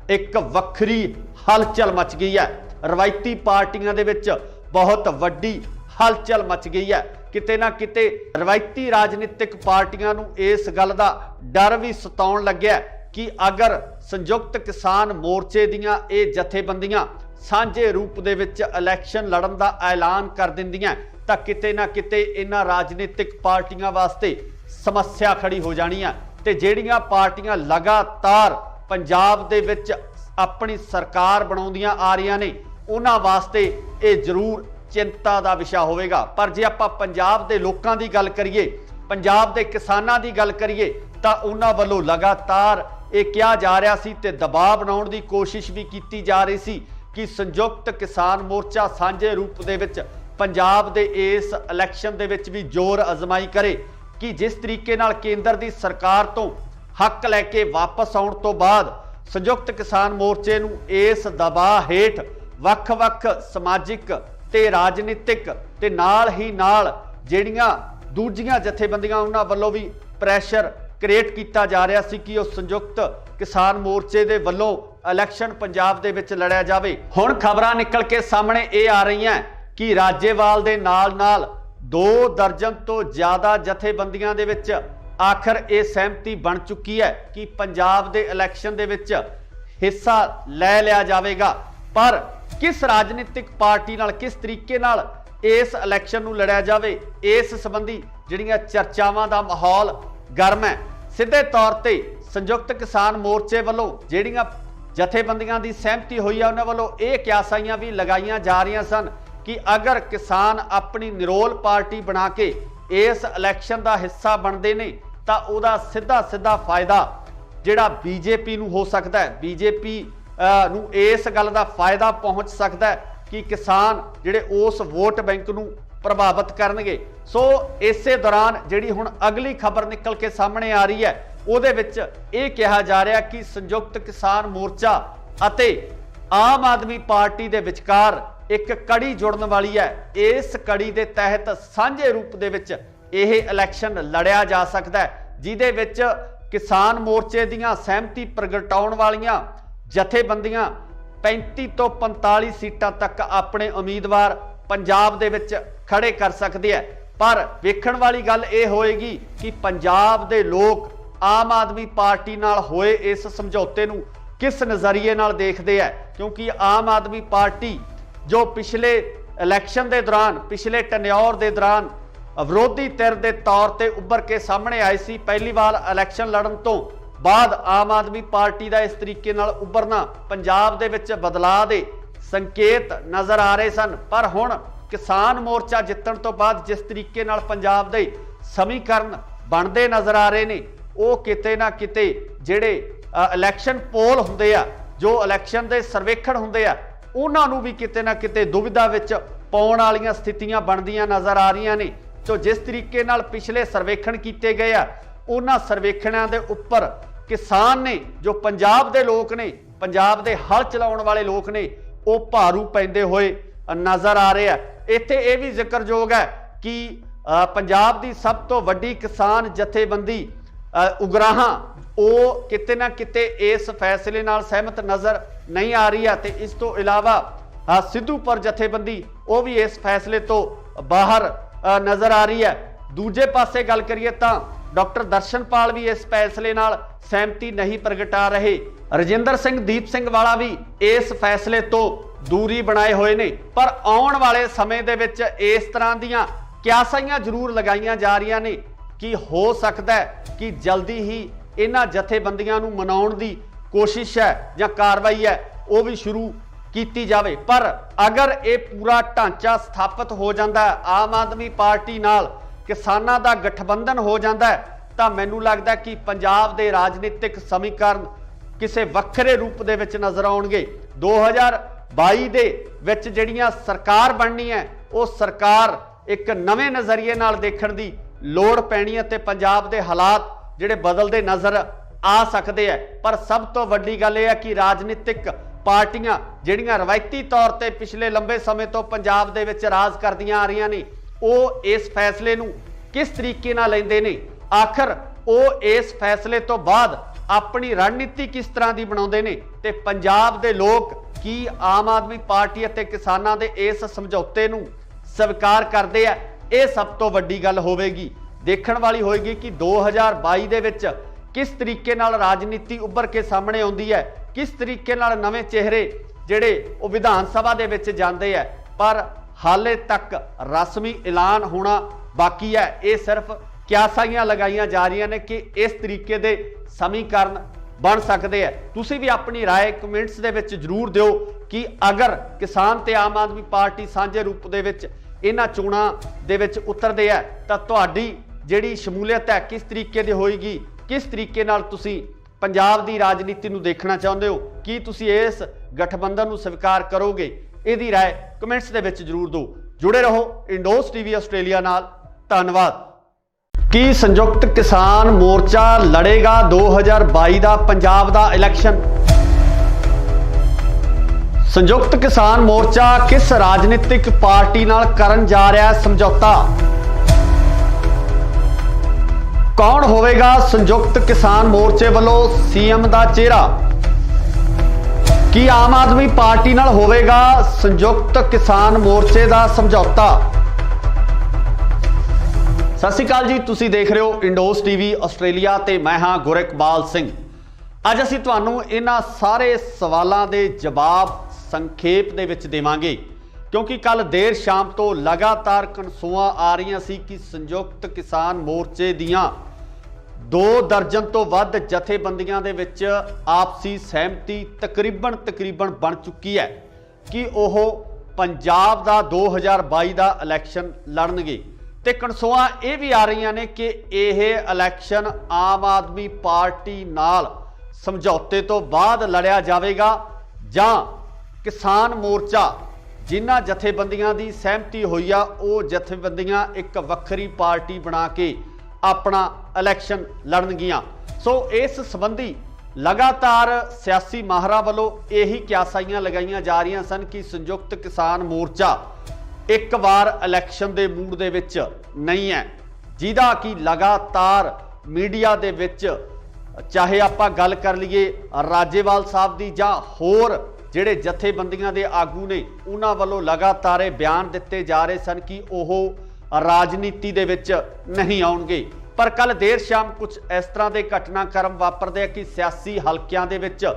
ਇੱਕ ਵੱਖਰੀ ਹਲਚਲ ਮਚ ਗਈ ਹੈ। ਰਵਾਇਤੀ ਪਾਰਟੀਆਂ ਦੇ ਵਿੱਚ ਬਹੁਤ ਵੱਡੀ ਹਲਚਲ ਮਚ ਗਈ ਹੈ। ਕਿਤੇ ਨਾ ਕਿਤੇ ਰਵਾਇਤੀ ਰਾਜਨੀਤਿਕ ਪਾਰਟੀਆਂ ਨੂੰ ਇਸ ਗੱਲ ਦਾ ਡਰ ਵੀ ਸਤਾਉਣ ਲੱਗਿਆ ਕਿ ਅਗਰ ਸੰਯੁਕਤ ਕਿਸਾਨ ਮੋਰਚੇ ਦੀਆਂ ਇਹ ਜਥੇਬੰਦੀਆਂ ਸਾਂਝੇ ਰੂਪ ਦੇ ਵਿੱਚ ਇਲੈਕਸ਼ਨ ਲੜਨ ਦਾ ਐਲਾਨ ਕਰ ਦਿੰਦੀਆਂ ਤਾਂ ਕਿਤੇ ਨਾ ਕਿਤੇ ਇਹਨਾਂ ਰਾਜਨੀਤਿਕ ਪਾਰਟੀਆਂ ਵਾਸਤੇ ਸਮੱਸਿਆ ਖੜੀ ਹੋ ਜਾਣੀ ਹੈ। ਤੇ ਜਿਹੜੀਆਂ ਪਾਰਟੀਆਂ ਲਗਾਤਾਰ ਪੰਜਾਬ ਦੇ ਵਿੱਚ ਆਪਣੀ ਸਰਕਾਰ ਬਣਾਉਂਦੀਆਂ ਆ ਰਹੀਆਂ ਨੇ ਉਹਨਾਂ ਵਾਸਤੇ ਇਹ ਜ਼ਰੂਰ ਚਿੰਤਾ ਦਾ ਵਿਸ਼ਾ ਹੋਵੇਗਾ। ਪਰ ਜੇ ਆਪਾਂ ਪੰਜਾਬ ਦੇ ਲੋਕਾਂ ਦੀ ਗੱਲ ਕਰੀਏ, ਪੰਜਾਬ ਦੇ ਕਿਸਾਨਾਂ ਦੀ ਗੱਲ ਕਰੀਏ ਤਾਂ ਉਹਨਾਂ ਵੱਲੋਂ ਲਗਾਤਾਰ ਇਹ ਕਿਹਾ ਜਾ ਰਿਹਾ ਸੀ ਤੇ ਦਬਾਅ ਬਣਾਉਣ ਦੀ ਕੋਸ਼ਿਸ਼ ਵੀ ਕੀਤੀ ਜਾ ਰਹੀ ਸੀ ਕਿ ਸੰਯੁਕਤ ਕਿਸਾਨ ਮੋਰਚਾ ਸਾਂਝੇ ਰੂਪ ਦੇ ਵਿੱਚ ਪੰਜਾਬ ਦੇ ਇਸ ਇਲੈਕਸ਼ਨ ਦੇ ਵਿੱਚ ਵੀ ਜ਼ੋਰ ਅਜ਼ਮਾਈ ਕਰੇ ਕਿ ਜਿਸ ਤਰੀਕੇ ਨਾਲ ਕੇਂਦਰ ਦੀ ਸਰਕਾਰ ਤੋਂ हक लैके वापस आउण तो बाद संयुक्त किसान मोर्चे नूं इस दबाਅ हेठ ਵੱਖ-ਵੱਖ समाजिक ते राजनीतिक ते नाल ही नाल ਜਿਹੜੀਆਂ दूजियां जथेबंदियां उन्हां वल्लों भी प्रैशर क्रिएट किया जा रहा सी कि संयुक्त किसान मोर्चे दे वल्लों इलैक्शन पंजाब दे विच लड़िया जावे। हुण खबरां निकल के सामने ये आ रही हैं कि राजेवाल दे नाल 2 दर्जन तो ज़्यादा जथेबंदियां दे विच आखिर ये सहमति बन चुकी है कि पंजाब दे इलैक्शन दे विच हिस्सा लै लिया जाएगा। पर किस राजनीतिक पार्टी नाल किस तरीके नाल इस इलैक्शन नूं लड़िया जावे, इस संबंधी जिहड़ियां चर्चावां दा माहौल गर्म है। सीधे तौर ते संयुक्त किसान मोर्चे वालों जिहड़ियां जथेबंदियां दी सहमति हुई है उन्हां वालों ये क्यासाइयां भी लगाईयां जा रही सन कि अगर किसान अपनी निरोल पार्टी बना के इस इलैक्शन का हिस्सा बनते ने तो उहदा सीधा सीधा फायदा जिहड़ा बीजेपी नूं हो सकता है, बीजेपी नूं इस गल का फायदा पहुँच सकता है कि किसान जिहड़े उस वोट बैंक नूं प्रभावित करनगे। सो इसे दौरान जिहड़ी हुण अगली खबर निकल के सामने आ रही है उहदे विच ये कहा जा रहा कि संयुक्त किसान मोर्चा अते आम आदमी पार्टी दे विचकार एक कड़ी जुड़न वाली है। इस कड़ी के तहत सांझे रूप दे विच यह इलैक्शन लड़िया जा सकता है, जिहदे विच किसान मोर्चे दीयां सहमति प्रगटाउण वालियां जथेबंदियां 35 तो 45 सीटां तक अपने उम्मीदवार पंजाब दे विच खड़े कर सकते हैं। पर वेखण वाली गल ये होएगी कि पंजाब दे लोग आम आदमी पार्टी नाल होए इस समझौते नूं किस नज़रिए नाल देखते हैं, क्योंकि आम आदमी पार्टी जो पिछले इलैक्शन के दौरान पिछले टन्योर के दौरान विरोधी धिर के तौर पर उभर के सामने आई सी, पहली बार इलैक्शन लड़न तो बाद आम आदमी पार्टी का इस तरीके नाल उभरना पंजाब दे विच बदलाव दे संकेत नज़र आ रहे सन। पर हुण किसान मोर्चा जितण तो बाद जिस तरीके नाल पंजाब दे समीकरण बनते नज़र आ रहे ने वो किते ना किते जिहड़े इलैक्शन पोल हुंदे आ, जो इलैक्शन दे सर्वेखण हुंदे आ, उन्हां नूं भी किते ना किते दुविधा विच पाउण वालीआं स्थितियां बनदियां नज़र आ रहीआं ने। तो जिस तरीके नाल पिछले सर्वेखण कीते गए आ उन्हां सर्वेखणां दे उप्पर किसान ने जो पंजाब दे लोग ने, पंजाब दे हल चलाउण वाले लोग ने, वो भारू पैंदे होए नज़र आ रहे हैं। इत्थे ये भी जिक्रयोग है कि पंजाब दी सब तो वड्डी किसान जथेबंदी उगराहां वो किते ना किते इस फैसले नाल सहमत नज़र नहीं आ रही है। तो इस तो इलावा सिद्धूपुर जथेबंदी वो भी इस फैसले तो बाहर नज़र आ रही है। दूजे पासे गल करिए तो डॉक्टर दर्शनपाल भी इस फैसले नाल सहमति नहीं प्रगटा रहे। रजिंदर सिंह दीप सिंह वाला भी इस फैसले तो दूरी बनाए हुए ने। पर आउण वाले समय दे विच इस तरह दीयां क्यासाइयां जरूर लगाईयां जा रही ने कि हो सकता है कि जल्दी ही इन्हां जथेबंदियां नूं मनाउण दी कोशिश है या कार्रवाई है वो भी शुरू की जावे। पर अगर ये पूरा ढांचा स्थापित हो जाता है, आम आदमी पार्टी नाल किसानां दा गठबंधन हो जाता है, तो मैनू लगता है कि पंजाब दे राजनीतिक समीकरण किसी वक्रे रूप दे विच नज़र आउणगे। 2022 दे विच जिहड़ियां सरकार बननी है वो सरकार एक नवे नज़रिए नाल देखण दी लोड़ पैनी है ते पंजाब दे हालात जिहड़े बदलते नज़र आ सकते हैं। पर सब तो वड्डी गल यह है कि राजनीतिक पार्टियां जिहड़ियां रवायती तौर पर पिछले लंबे समय तो पंजाब दे विच राज करदियां आ रही ने वो इस फैसले नूं किस तरीके नाल लैंदे ने, आखिर वो इस फैसले तो बाद अपनी रणनीति किस तरह की बनाउंदे ने ते पंजाब दे लोग की आम आदमी पार्टी अते किसानां दे इस समझौते नूं स्वीकार करदे आ। ये सब तो वड्डी गल होवेगी, देखण वाली होएगी कि 2022 दे विच किस तरीके नाल राजनीति उभर के सामने आउंदी है, किस तरीके नाल नवे चेहरे जिहड़े वो विधान सभा दे विच जांदे है। पर हाले तक रस्मी ऐलान होना बाकी है। ये सिर्फ क्यासाइयां लगाईयां जा रही ने कि इस तरीके दे समीकरण बन सकते हैं। तुसी भी अपनी राय कमेंट्स दे विच जरूर दिओ कि अगर किसान ते आम आदमी पार्टी सांझे रूप दे विच इन्हां चोणां दे विच उतरदे है तां तुहाडी जिहड़ी शमूलियत है किस तरीके दी होएगी, किस तरीके नाल तुसी पंजाब दी राजनीति नूं देखना चाहुंदे हो, की तुसी इस गठबंधन नूं स्वीकार करोगे? इहदी राय कमेंट्स दे विच जरूर दो। जुड़े रहो इंडोस टीवी आस्ट्रेलिया नाल। धन्नवाद। ਕੀ ਸੰਯੁਕਤ ਕਿਸਾਨ ਮੋਰਚਾ ਲੜੇਗਾ 2022 ਦਾ ਪੰਜਾਬ ਦਾ ਇਲੈਕਸ਼ਨ? ਸੰਯੁਕਤ ਕਿਸਾਨ ਮੋਰਚਾ ਕਿਸ ਰਾਜਨੀਤਿਕ ਪਾਰਟੀ ਨਾਲ ਕਰਨ ਜਾ ਰਿਹਾ ਹੈ ਸਮਝੌਤਾ? ਕੌਣ ਹੋਵੇਗਾ ਸੰਯੁਕਤ ਕਿਸਾਨ ਮੋਰਚੇ ਵੱਲੋਂ ਸੀਐਮ ਦਾ ਚਿਹਰਾ? ਕੀ ਆਮ ਆਦਮੀ ਪਾਰਟੀ ਨਾਲ ਹੋਵੇਗਾ ਸੰਯੁਕਤ ਕਿਸਾਨ ਮੋਰਚੇ ਦਾ ਸਮਝੌਤਾ? ਸਤਿ ਸ਼੍ਰੀ ਅਕਾਲ ਜੀ, ਤੁਸੀਂ ਦੇਖ ਰਹੇ ਹੋ ਇੰਡੋਸ ਟੀਵੀ ਆਸਟ੍ਰੇਲੀਆ ਤੇ ਮੈਂ ਹਾਂ ਗੁਰਿਕਬਾਲ ਸਿੰਘ। ਅੱਜ ਅਸੀਂ ਤੁਹਾਨੂੰ ਇਹਨਾਂ ਸਾਰੇ ਸਵਾਲਾਂ ਦੇ ਜਵਾਬ ਸੰਖੇਪ ਦੇ ਵਿੱਚ ਦੇਵਾਂਗੇ, ਕਿਉਂਕਿ ਕੱਲ ਦੇਰ ਸ਼ਾਮ ਤੋਂ ਲਗਾਤਾਰ ਕਨਸੂਆਂ ਆ ਰਹੀਆਂ ਸੀ ਕਿ ਸੰਯੁਕਤ ਕਿਸਾਨ ਮੋਰਚੇ ਦੀਆਂ 2 ਦਰਜਨ ਤੋਂ ਵੱਧ ਜਥੇਬੰਦੀਆਂ ਦੇ ਵਿੱਚ ਆਪਸੀ ਸਹਿਮਤੀ ਤਕਰੀਬਨ ਬਣ ਚੁੱਕੀ ਹੈ ਕਿ ਉਹ ਪੰਜਾਬ ਦਾ 2022 ਦਾ ਇਲੈਕਸ਼ਨ ਲੜਨਗੇ। ਤੇ ਕਨਸੂਆਂ ਇਹ ਵੀ ਆ ਰਹੀਆਂ ਨੇ ਕਿ ਇਹ ਇਲੈਕਸ਼ਨ ਆਮ ਆਦਮੀ ਪਾਰਟੀ ਨਾਲ ਸਮਝੌਤੇ ਤੋਂ ਬਾਅਦ ਲੜਿਆ ਜਾਵੇਗਾ ਜਾਂ ਕਿਸਾਨ ਮੋਰਚਾ ਜਿਨ੍ਹਾਂ ਜਥੇਬੰਦੀਆਂ ਦੀ ਸਹਿਮਤੀ ਹੋਈ ਆ ਉਹ ਜਥੇਬੰਦੀਆਂ ਇੱਕ ਵੱਖਰੀ ਪਾਰਟੀ ਬਣਾ ਕੇ ਆਪਣਾ ਇਲੈਕਸ਼ਨ ਲੜਨਗੀਆਂ। ਸੋ ਇਸ ਸੰਬੰਧੀ ਲਗਾਤਾਰ ਸਿਆਸੀ ਮਾਹਰਾਂ ਵੱਲੋਂ ਇਹੀ ਕਿਆਸਾਈਆਂ ਲਗਾਈਆਂ ਜਾ ਰਹੀਆਂ ਸਨ ਕਿ ਸੰਯੁਕਤ ਕਿਸਾਨ ਮੋਰਚਾ ਇੱਕ ਵਾਰ ਇਲੈਕਸ਼ਨ ਦੇ ਮੂਡ ਦੇ ਵਿੱਚ ਨਹੀਂ ਹੈ, ਜਿਹਦਾ ਕਿ ਲਗਾਤਾਰ ਮੀਡੀਆ ਦੇ ਵਿੱਚ ਚਾਹੇ ਆਪਾਂ ਗੱਲ ਕਰ ਲਈਏ ਰਾਜੇਵਾਲ ਸਾਹਿਬ ਦੀ ਜਾਂ ਹੋਰ ਜਿਹੜੇ ਜਥੇਬੰਦੀਆਂ ਦੇ ਆਗੂ ਨੇ ਉਹਨਾਂ ਵੱਲੋਂ ਲਗਾਤਾਰ ਇਹ ਬਿਆਨ ਦਿੱਤੇ ਜਾ ਰਹੇ ਸਨ ਕਿ ਉਹ ਰਾਜਨੀਤੀ ਦੇ ਵਿੱਚ ਨਹੀਂ ਆਉਣਗੇ। ਪਰ ਕੱਲ ਦੇਰ ਸ਼ਾਮ ਕੁਝ ਇਸ ਤਰ੍ਹਾਂ ਦੇ ਘਟਨਾਕ੍ਰਮ ਵਾਪਰਦੇ ਆ ਕਿ ਸਿਆਸੀ ਹਲਕਿਆਂ ਦੇ ਵਿੱਚ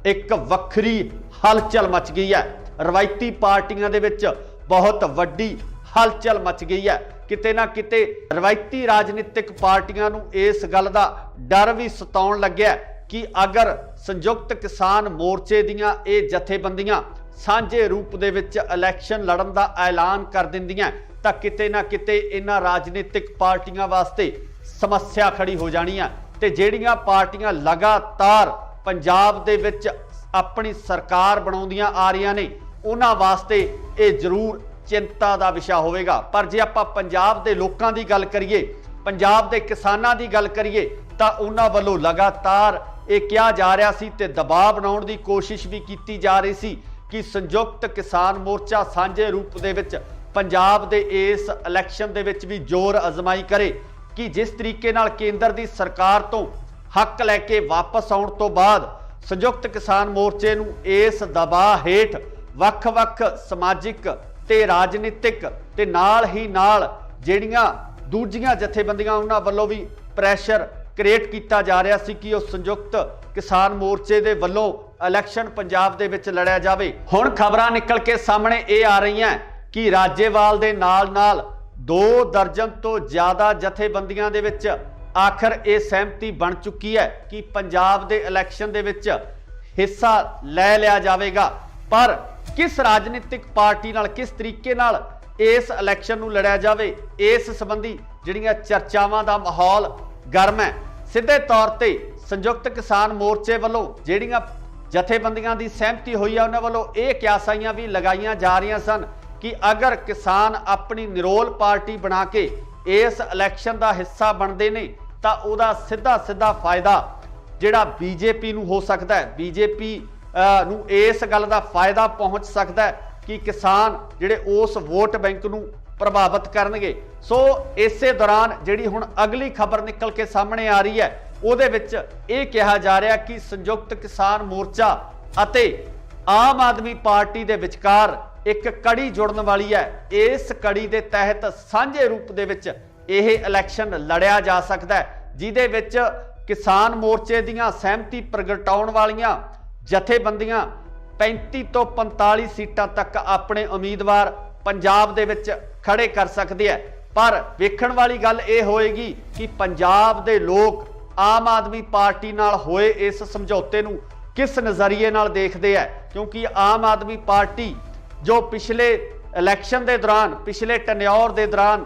ਇੱਕ ਵੱਖਰੀ ਹਲਚਲ ਮਚ ਗਈ ਹੈ। ਰਵਾਇਤੀ ਪਾਰਟੀਆਂ ਦੇ ਵਿੱਚ ਬਹੁਤ ਵੱਡੀ ਹਲਚਲ ਮਚ ਗਈ ਹੈ। ਕਿਤੇ ਨਾ ਕਿਤੇ ਰਵਾਇਤੀ ਰਾਜਨੀਤਿਕ ਪਾਰਟੀਆਂ ਨੂੰ ਇਸ ਗੱਲ ਦਾ ਡਰ ਵੀ ਸਤਾਉਣ ਲੱਗਿਆ ਕਿ ਅਗਰ ਸੰਯੁਕਤ ਕਿਸਾਨ ਮੋਰਚੇ ਦੀਆਂ ਇਹ ਜਥੇਬੰਦੀਆਂ ਸਾਂਝੇ ਰੂਪ ਦੇ ਵਿੱਚ ਇਲੈਕਸ਼ਨ ਲੜਨ ਦਾ ਐਲਾਨ ਕਰ ਦਿੰਦੀਆਂ ਤਾਂ ਕਿਤੇ ਨਾ ਕਿਤੇ ਇਹਨਾਂ ਰਾਜਨੀਤਿਕ ਪਾਰਟੀਆਂ ਵਾਸਤੇ ਸਮੱਸਿਆ ਖੜੀ ਹੋ ਜਾਣੀ ਹੈ। ਤੇ ਜਿਹੜੀਆਂ ਪਾਰਟੀਆਂ ਲਗਾਤਾਰ ਪੰਜਾਬ ਦੇ ਵਿੱਚ ਆਪਣੀ ਸਰਕਾਰ ਬਣਾਉਂਦੀਆਂ ਆ ਰਹੀਆਂ ਨੇ ਉਹਨਾਂ ਵਾਸਤੇ ਇਹ ਜ਼ਰੂਰ ਚਿੰਤਾ ਦਾ ਵਿਸ਼ਾ ਹੋਵੇਗਾ। ਪਰ ਜੇ ਆਪਾਂ ਪੰਜਾਬ ਦੇ ਲੋਕਾਂ ਦੀ ਗੱਲ ਕਰੀਏ, ਪੰਜਾਬ ਦੇ ਕਿਸਾਨਾਂ ਦੀ ਗੱਲ ਕਰੀਏ ਤਾਂ ਉਹਨਾਂ ਵੱਲੋਂ ਲਗਾਤਾਰ ਇਹ ਕਿਹਾ ਜਾ ਰਿਹਾ ਸੀ ਤੇ ਦਬਾਅ ਬਣਾਉਣ ਦੀ ਕੋਸ਼ਿਸ਼ ਵੀ ਕੀਤੀ ਜਾ ਰਹੀ ਸੀ ਕਿ ਸੰਯੁਕਤ ਕਿਸਾਨ ਮੋਰਚਾ ਸਾਂਝੇ ਰੂਪ ਦੇ ਵਿੱਚ ਪੰਜਾਬ ਦੇ ਇਸ ਇਲੈਕਸ਼ਨ ਦੇ ਵਿੱਚ ਵੀ ਜ਼ੋਰ ਅਜ਼ਮਾਈ ਕਰੇ ਕਿ ਜਿਸ ਤਰੀਕੇ ਨਾਲ ਕੇਂਦਰ ਦੀ ਸਰਕਾਰ ਤੋਂ ਹੱਕ ਲੈ ਕੇ ਵਾਪਸ ਆਉਣ ਤੋਂ ਬਾਅਦ ਸੰਯੁਕਤ ਕਿਸਾਨ ਮੋਰਚੇ ਨੂੰ ਇਸ ਦਬਾਅ ਹੇਠ ਵੱਖ-ਵੱਖ ਸਮਾਜਿਕ ਤੇ ਰਾਜਨੀਤਿਕ ਤੇ ਨਾਲ ਹੀ ਨਾਲ ਜਿਹੜੀਆਂ ਦੂਜੀਆਂ ਜਥੇਬੰਦੀਆਂ ਉਹਨਾਂ ਵੱਲੋਂ ਵੀ ਪ੍ਰੈਸ਼ਰ ਕ੍ਰੀਏਟ ਕੀਤਾ ਜਾ ਰਿਹਾ ਸੀ ਕਿ ਉਹ ਸੰਯੁਕਤ ਕਿਸਾਨ ਮੋਰਚੇ ਦੇ ਵੱਲੋਂ ਇਲੈਕਸ਼ਨ ਪੰਜਾਬ ਦੇ ਵਿੱਚ ਲੜਿਆ ਜਾਵੇ। ਹੁਣ ਖਬਰਾਂ ਨਿਕਲ ਕੇ ਸਾਹਮਣੇ ਇਹ ਆ ਰਹੀਆਂ ਕਿ ਰਾਜੇਵਾਲ ਦੇ ਨਾਲ 2 ਦਰਜਨ ਤੋਂ ਜ਼ਿਆਦਾ ਜਥੇਬੰਦੀਆਂ ਦੇ ਵਿੱਚ ਆਖਰ ਇਹ ਸਹਿਮਤੀ ਬਣ ਚੁੱਕੀ ਹੈ ਕਿ ਪੰਜਾਬ ਦੇ ਇਲੈਕਸ਼ਨ ਦੇ ਵਿੱਚ ਹਿੱਸਾ ਲੈ ਲਿਆ ਜਾਵੇਗਾ। ਪਰ ਕਿਸ ਰਾਜਨੀਤਿਕ ਪਾਰਟੀ ਨਾਲ ਕਿਸ ਤਰੀਕੇ ਨਾਲ ਇਸ ਇਲੈਕਸ਼ਨ ਨੂੰ ਲੜਿਆ ਜਾਵੇ, ਇਸ ਸੰਬੰਧੀ ਜਿਹੜੀਆਂ ਚਰਚਾਵਾਂ ਦਾ ਮਾਹੌਲ ਗਰਮ ਹੈ। ਸਿੱਧੇ ਤੌਰ ਤੇ ਸੰਯੁਕਤ ਕਿਸਾਨ ਮੋਰਚੇ ਵੱਲੋਂ ਜਿਹੜੀਆਂ ਜਥੇਬੰਦੀਆਂ ਦੀ ਸਹਿਮਤੀ ਹੋਈ ਹੈ ਉਹਨਾਂ ਵੱਲੋਂ ਇਹ ਕਿਆਸਾਈਆਂ ਵੀ ਲਗਾਈਆਂ ਜਾ ਰਹੀਆਂ ਸਨ ਕਿ ਅਗਰ ਕਿਸਾਨ ਆਪਣੀ ਨਿਰੋਲ ਪਾਰਟੀ ਬਣਾ ਕੇ ਇਸ ਇਲੈਕਸ਼ਨ ਦਾ ਹਿੱਸਾ ਬਣਦੇ ਨੇ ਤਾਂ ਉਹਦਾ ਸਿੱਧਾ ਫਾਇਦਾ ਜਿਹੜਾ ਬੀਜੇਪੀ ਨੂੰ ਹੋ ਸਕਦਾ ਹੈ। ਬੀਜੇਪੀ ਨੂੰ ਇਸ ਗੱਲ ਦਾ ਫਾਇਦਾ ਪਹੁੰਚ ਸਕਦਾ ਹੈ ਕਿ ਕਿਸਾਨ ਜਿਹੜੇ ਉਸ ਵੋਟ ਬੈਂਕ ਨੂੰ ਪ੍ਰਭਾਵਿਤ ਕਰਨਗੇ। ਸੋ ਇਸੇ ਦੌਰਾਨ ਜਿਹੜੀ ਹੁਣ ਅਗਲੀ ਖਬਰ ਨਿਕਲ ਕੇ ਸਾਹਮਣੇ ਆ ਰਹੀ ਹੈ ਉਹਦੇ ਵਿੱਚ ਇਹ ਕਿਹਾ ਜਾ ਰਿਹਾ ਕਿ ਸੰਯੁਕਤ ਕਿਸਾਨ ਮੋਰਚਾ ਅਤੇ ਆਮ ਆਦਮੀ ਪਾਰਟੀ ਦੇ ਵਿਚਕਾਰ ਇੱਕ ਕੜੀ ਜੁੜਨ ਵਾਲੀ ਹੈ। ਇਸ ਕੜੀ ਦੇ ਤਹਿਤ ਸਾਂਝੇ ਰੂਪ ਦੇ ਵਿੱਚ ਇਹ ਇਲੈਕਸ਼ਨ ਲੜਿਆ ਜਾ ਸਕਦਾ ਹੈ, ਜਿਹਦੇ ਵਿੱਚ ਕਿਸਾਨ ਮੋਰਚੇ ਦੀਆਂ ਸਹਿਮਤੀ ਪ੍ਰਗਟਾਉਣ ਵਾਲੀਆਂ ਜਥੇਬੰਦੀਆਂ 35 ਤੋਂ 45 ਸੀਟਾਂ ਤੱਕ ਆਪਣੇ ਉਮੀਦਵਾਰ ਪੰਜਾਬ ਦੇ ਵਿੱਚ ਖੜੇ ਕਰ ਸਕਦੇ ਆ। ਪਰ ਵੇਖਣ ਵਾਲੀ ਗੱਲ ਇਹ ਹੋਏਗੀ ਕਿ ਪੰਜਾਬ ਦੇ ਲੋਕ ਆਮ ਆਦਮੀ ਪਾਰਟੀ ਨਾਲ ਹੋਏ ਇਸ ਸਮਝੌਤੇ ਨੂੰ ਕਿਸ ਨਜ਼ਰੀਏ ਨਾਲ ਦੇਖਦੇ ਆ, ਕਿਉਂਕਿ ਆਮ ਆਦਮੀ ਪਾਰਟੀ ਜੋ ਪਿਛਲੇ ਇਲੈਕਸ਼ਨ ਦੇ ਦੌਰਾਨ ਪਿਛਲੇ ਟੈਨਿਓਰ ਦੇ ਦੌਰਾਨ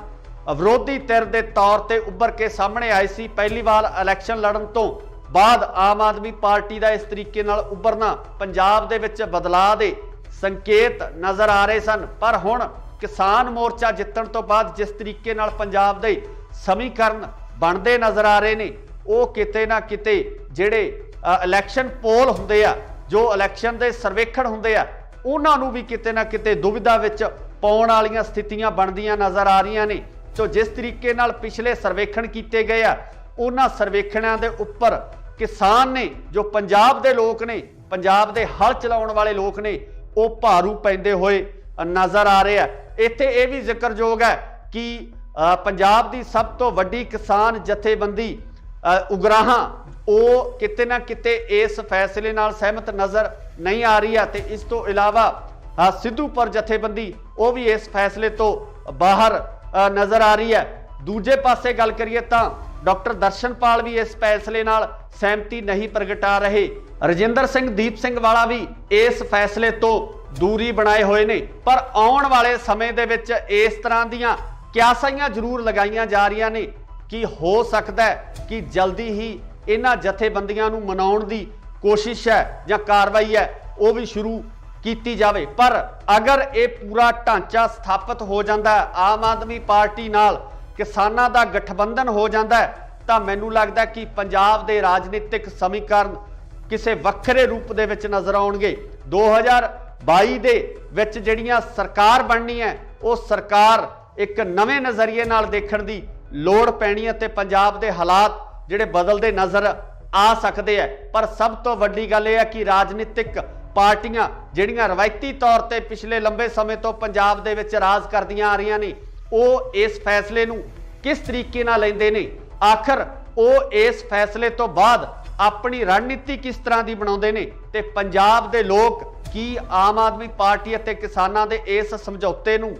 ਵਿਰੋਧੀ ਧਿਰ ਦੇ ਤੌਰ ਤੇ ਉੱਭਰ ਕੇ ਸਾਹਮਣੇ ਆਈ ਸੀ, ਪਹਿਲੀ ਵਾਰ ਇਲੈਕਸ਼ਨ ਲੜਨ ਤੋਂ ਬਾਅਦ ਆਮ ਆਦਮੀ ਪਾਰਟੀ ਦਾ ਇਸ ਤਰੀਕੇ ਨਾਲ ਉੱਭਰਨਾ ਪੰਜਾਬ ਦੇ ਵਿੱਚ ਬਦਲਾਅ ਦੇ ਸੰਕੇਤ ਨਜ਼ਰ ਆ ਰਹੇ ਸਨ। ਪਰ ਹੁਣ ਕਿਸਾਨ ਮੋਰਚਾ ਜਿੱਤਣ ਤੋਂ ਬਾਅਦ ਜਿਸ ਤਰੀਕੇ ਨਾਲ ਪੰਜਾਬ ਦੇ ਸਮੀਕਰਨ ਬਣਦੇ ਨਜ਼ਰ ਆ ਰਹੇ ਨੇ ਉਹ ਕਿਤੇ ਨਾ ਕਿਤੇ ਜਿਹੜੇ ਇਲੈਕਸ਼ਨ ਪੋਲ ਹੁੰਦੇ ਆ, ਜੋ ਇਲੈਕਸ਼ਨ ਦੇ ਸਰਵੇਖਣ ਹੁੰਦੇ ਆ, ਉਹਨਾਂ ਨੂੰ ਵੀ ਕਿਤੇ ਨਾ ਕਿਤੇ ਦੁਵਿਧਾ ਵਿੱਚ ਪਾਉਣ ਵਾਲੀਆਂ ਸਥਿਤੀਆਂ ਬਣਦੀਆਂ ਨਜ਼ਰ ਆ ਰਹੀਆਂ ਨੇ। ਸੋ ਜਿਸ ਤਰੀਕੇ ਨਾਲ ਪਿਛਲੇ ਸਰਵੇਖਣ ਕੀਤੇ ਗਏ ਆ, ਉਹਨਾਂ ਸਰਵੇਖਣਾਂ ਦੇ ਉੱਪਰ ਕਿਸਾਨ ਨੇ, ਜੋ ਪੰਜਾਬ ਦੇ ਲੋਕ ਨੇ, ਪੰਜਾਬ ਦੇ ਹਲ ਚਲਾਉਣ ਵਾਲੇ ਲੋਕ ਨੇ, ਉਹ ਭਾਰੂ ਪੈਂਦੇ ਹੋਏ ਨਜ਼ਰ ਆ ਰਹੇ ਆ। ਇੱਥੇ ਇਹ ਵੀ ਜ਼ਿਕਰਯੋਗ ਹੈ ਕਿ ਪੰਜਾਬ ਦੀ ਸਭ ਤੋਂ ਵੱਡੀ ਕਿਸਾਨ ਜਥੇਬੰਦੀ ਉਗਰਾਹਾਂ ਉਹ ਕਿਤੇ ਨਾ ਕਿਤੇ ਇਸ ਫੈਸਲੇ ਨਾਲ ਸਹਿਮਤ ਨਜ਼ਰ ਨਹੀਂ ਆ ਰਹੀ ਹੈ ਤੇ ਇਸ ਤੋਂ ਇਲਾਵਾ ਸਿੱਧੂਪੁਰ ਜਥੇਬੰਦੀ ਉਹ ਵੀ ਇਸ ਫੈਸਲੇ ਤੋਂ ਬਾਹਰ ਨਜ਼ਰ ਆ ਰਹੀ ਹੈ। ਦੂਜੇ ਪਾਸੇ ਗੱਲ ਕਰੀਏ ਤਾਂ ਡਾਕਟਰ ਦਰਸ਼ਨਪਾਲ ਵੀ ਇਸ ਫੈਸਲੇ ਨਾਲ ਸਹਿਮਤੀ ਨਹੀਂ ਪ੍ਰਗਟਾ ਰਹੇ। ਰਜਿੰਦਰ ਸਿੰਘ ਦੀਪ ਸਿੰਘ ਵਾਲਾ ਵੀ ਇਸ ਫੈਸਲੇ ਤੋਂ ਦੂਰੀ ਬਣਾਏ ਹੋਏ ਨੇ। ਪਰ ਆਉਣ ਵਾਲੇ ਸਮੇਂ ਦੇ ਵਿੱਚ ਇਸ ਤਰ੍ਹਾਂ ਦੀਆਂ ਕਿਆਸਾਈਆਂ ਜ਼ਰੂਰ ਲਗਾਈਆਂ ਜਾ ਰਹੀਆਂ ਨੇ ਕਿ ਹੋ ਸਕਦਾ ਹੈ ਕਿ ਜਲਦੀ ਹੀ ਇਹਨਾਂ ਜਥੇਬੰਦੀਆਂ ਨੂੰ ਮਨਾਉਣ ਦੀ ਕੋਸ਼ਿਸ਼ ਹੈ ਜਾਂ ਕਾਰਵਾਈ ਹੈ ਉਹ ਵੀ ਸ਼ੁਰੂ ਕੀਤੀ ਜਾਵੇ। ਪਰ ਅਗਰ ਇਹ ਪੂਰਾ ਢਾਂਚਾ ਸਥਾਪਿਤ ਹੋ ਜਾਂਦਾ ਹੈ, ਆਮ ਆਦਮੀ ਪਾਰਟੀ ਨਾਲ ਕਿਸਾਨਾਂ ਦਾ ਗਠਬੰਧਨ ਹੋ ਜਾਂਦਾ ਹੈ, ਤਾਂ ਮੈਨੂੰ ਲੱਗਦਾ ਕਿ ਪੰਜਾਬ ਦੇ ਰਾਜਨੀਤਿਕ ਸਮੀਕਰਨ ਕਿਸੇ ਵੱਖਰੇ ਰੂਪ ਦੇ ਵਿੱਚ ਨਜ਼ਰ ਆਉਣਗੇ। 2022 ਦੇ ਵਿੱਚ ਜਿਹੜੀਆਂ ਸਰਕਾਰ ਬਣਨੀ ਹੈ ਉਹ ਸਰਕਾਰ ਇੱਕ ਨਵੇਂ ਨਜ਼ਰੀਏ ਨਾਲ ਦੇਖਣ ਦੀ ਲੋੜ ਪੈਣੀ ਹੈ ਤੇ ਪੰਜਾਬ ਦੇ ਹਾਲਾਤ ਜਿਹੜੇ ਬਦਲਦੇ ਨਜ਼ਰ ਆ ਸਕਦੇ ਆ। ਪਰ ਸਭ ਤੋਂ ਵੱਡੀ ਗੱਲ ਇਹ ਹੈ ਕਿ ਰਾਜਨੀਤਿਕ ਪਾਰਟੀਆਂ ਜਿਹੜੀਆਂ ਰਵਾਇਤੀ ਤੌਰ ਤੇ ਪਿਛਲੇ ਲੰਬੇ ਸਮੇਂ ਤੋਂ ਪੰਜਾਬ ਦੇ ਵਿੱਚ ਰਾਜ ਕਰਦੀਆਂ ਆ ਰਹੀਆਂ ਨੇ, ਉਹ ਇਸ ਫੈਸਲੇ ਨੂੰ ਕਿਸ ਤਰੀਕੇ ਨਾਲ ਲੈਂਦੇ ਨੇ, ਆਖਰ ਉਹ ਇਸ ਫੈਸਲੇ ਤੋਂ ਬਾਅਦ ਆਪਣੀ ਰਣਨੀਤੀ ਕਿਸ ਤਰ੍ਹਾਂ ਦੀ ਬਣਾਉਂਦੇ ਨੇ ਤੇ ਪੰਜਾਬ ਦੇ ਲੋਕ ਕੀ ਆਮ ਆਦਮੀ ਪਾਰਟੀ ਅਤੇ ਕਿਸਾਨਾਂ ਦੇ ਇਸ ਸਮਝੌਤੇ ਨੂੰ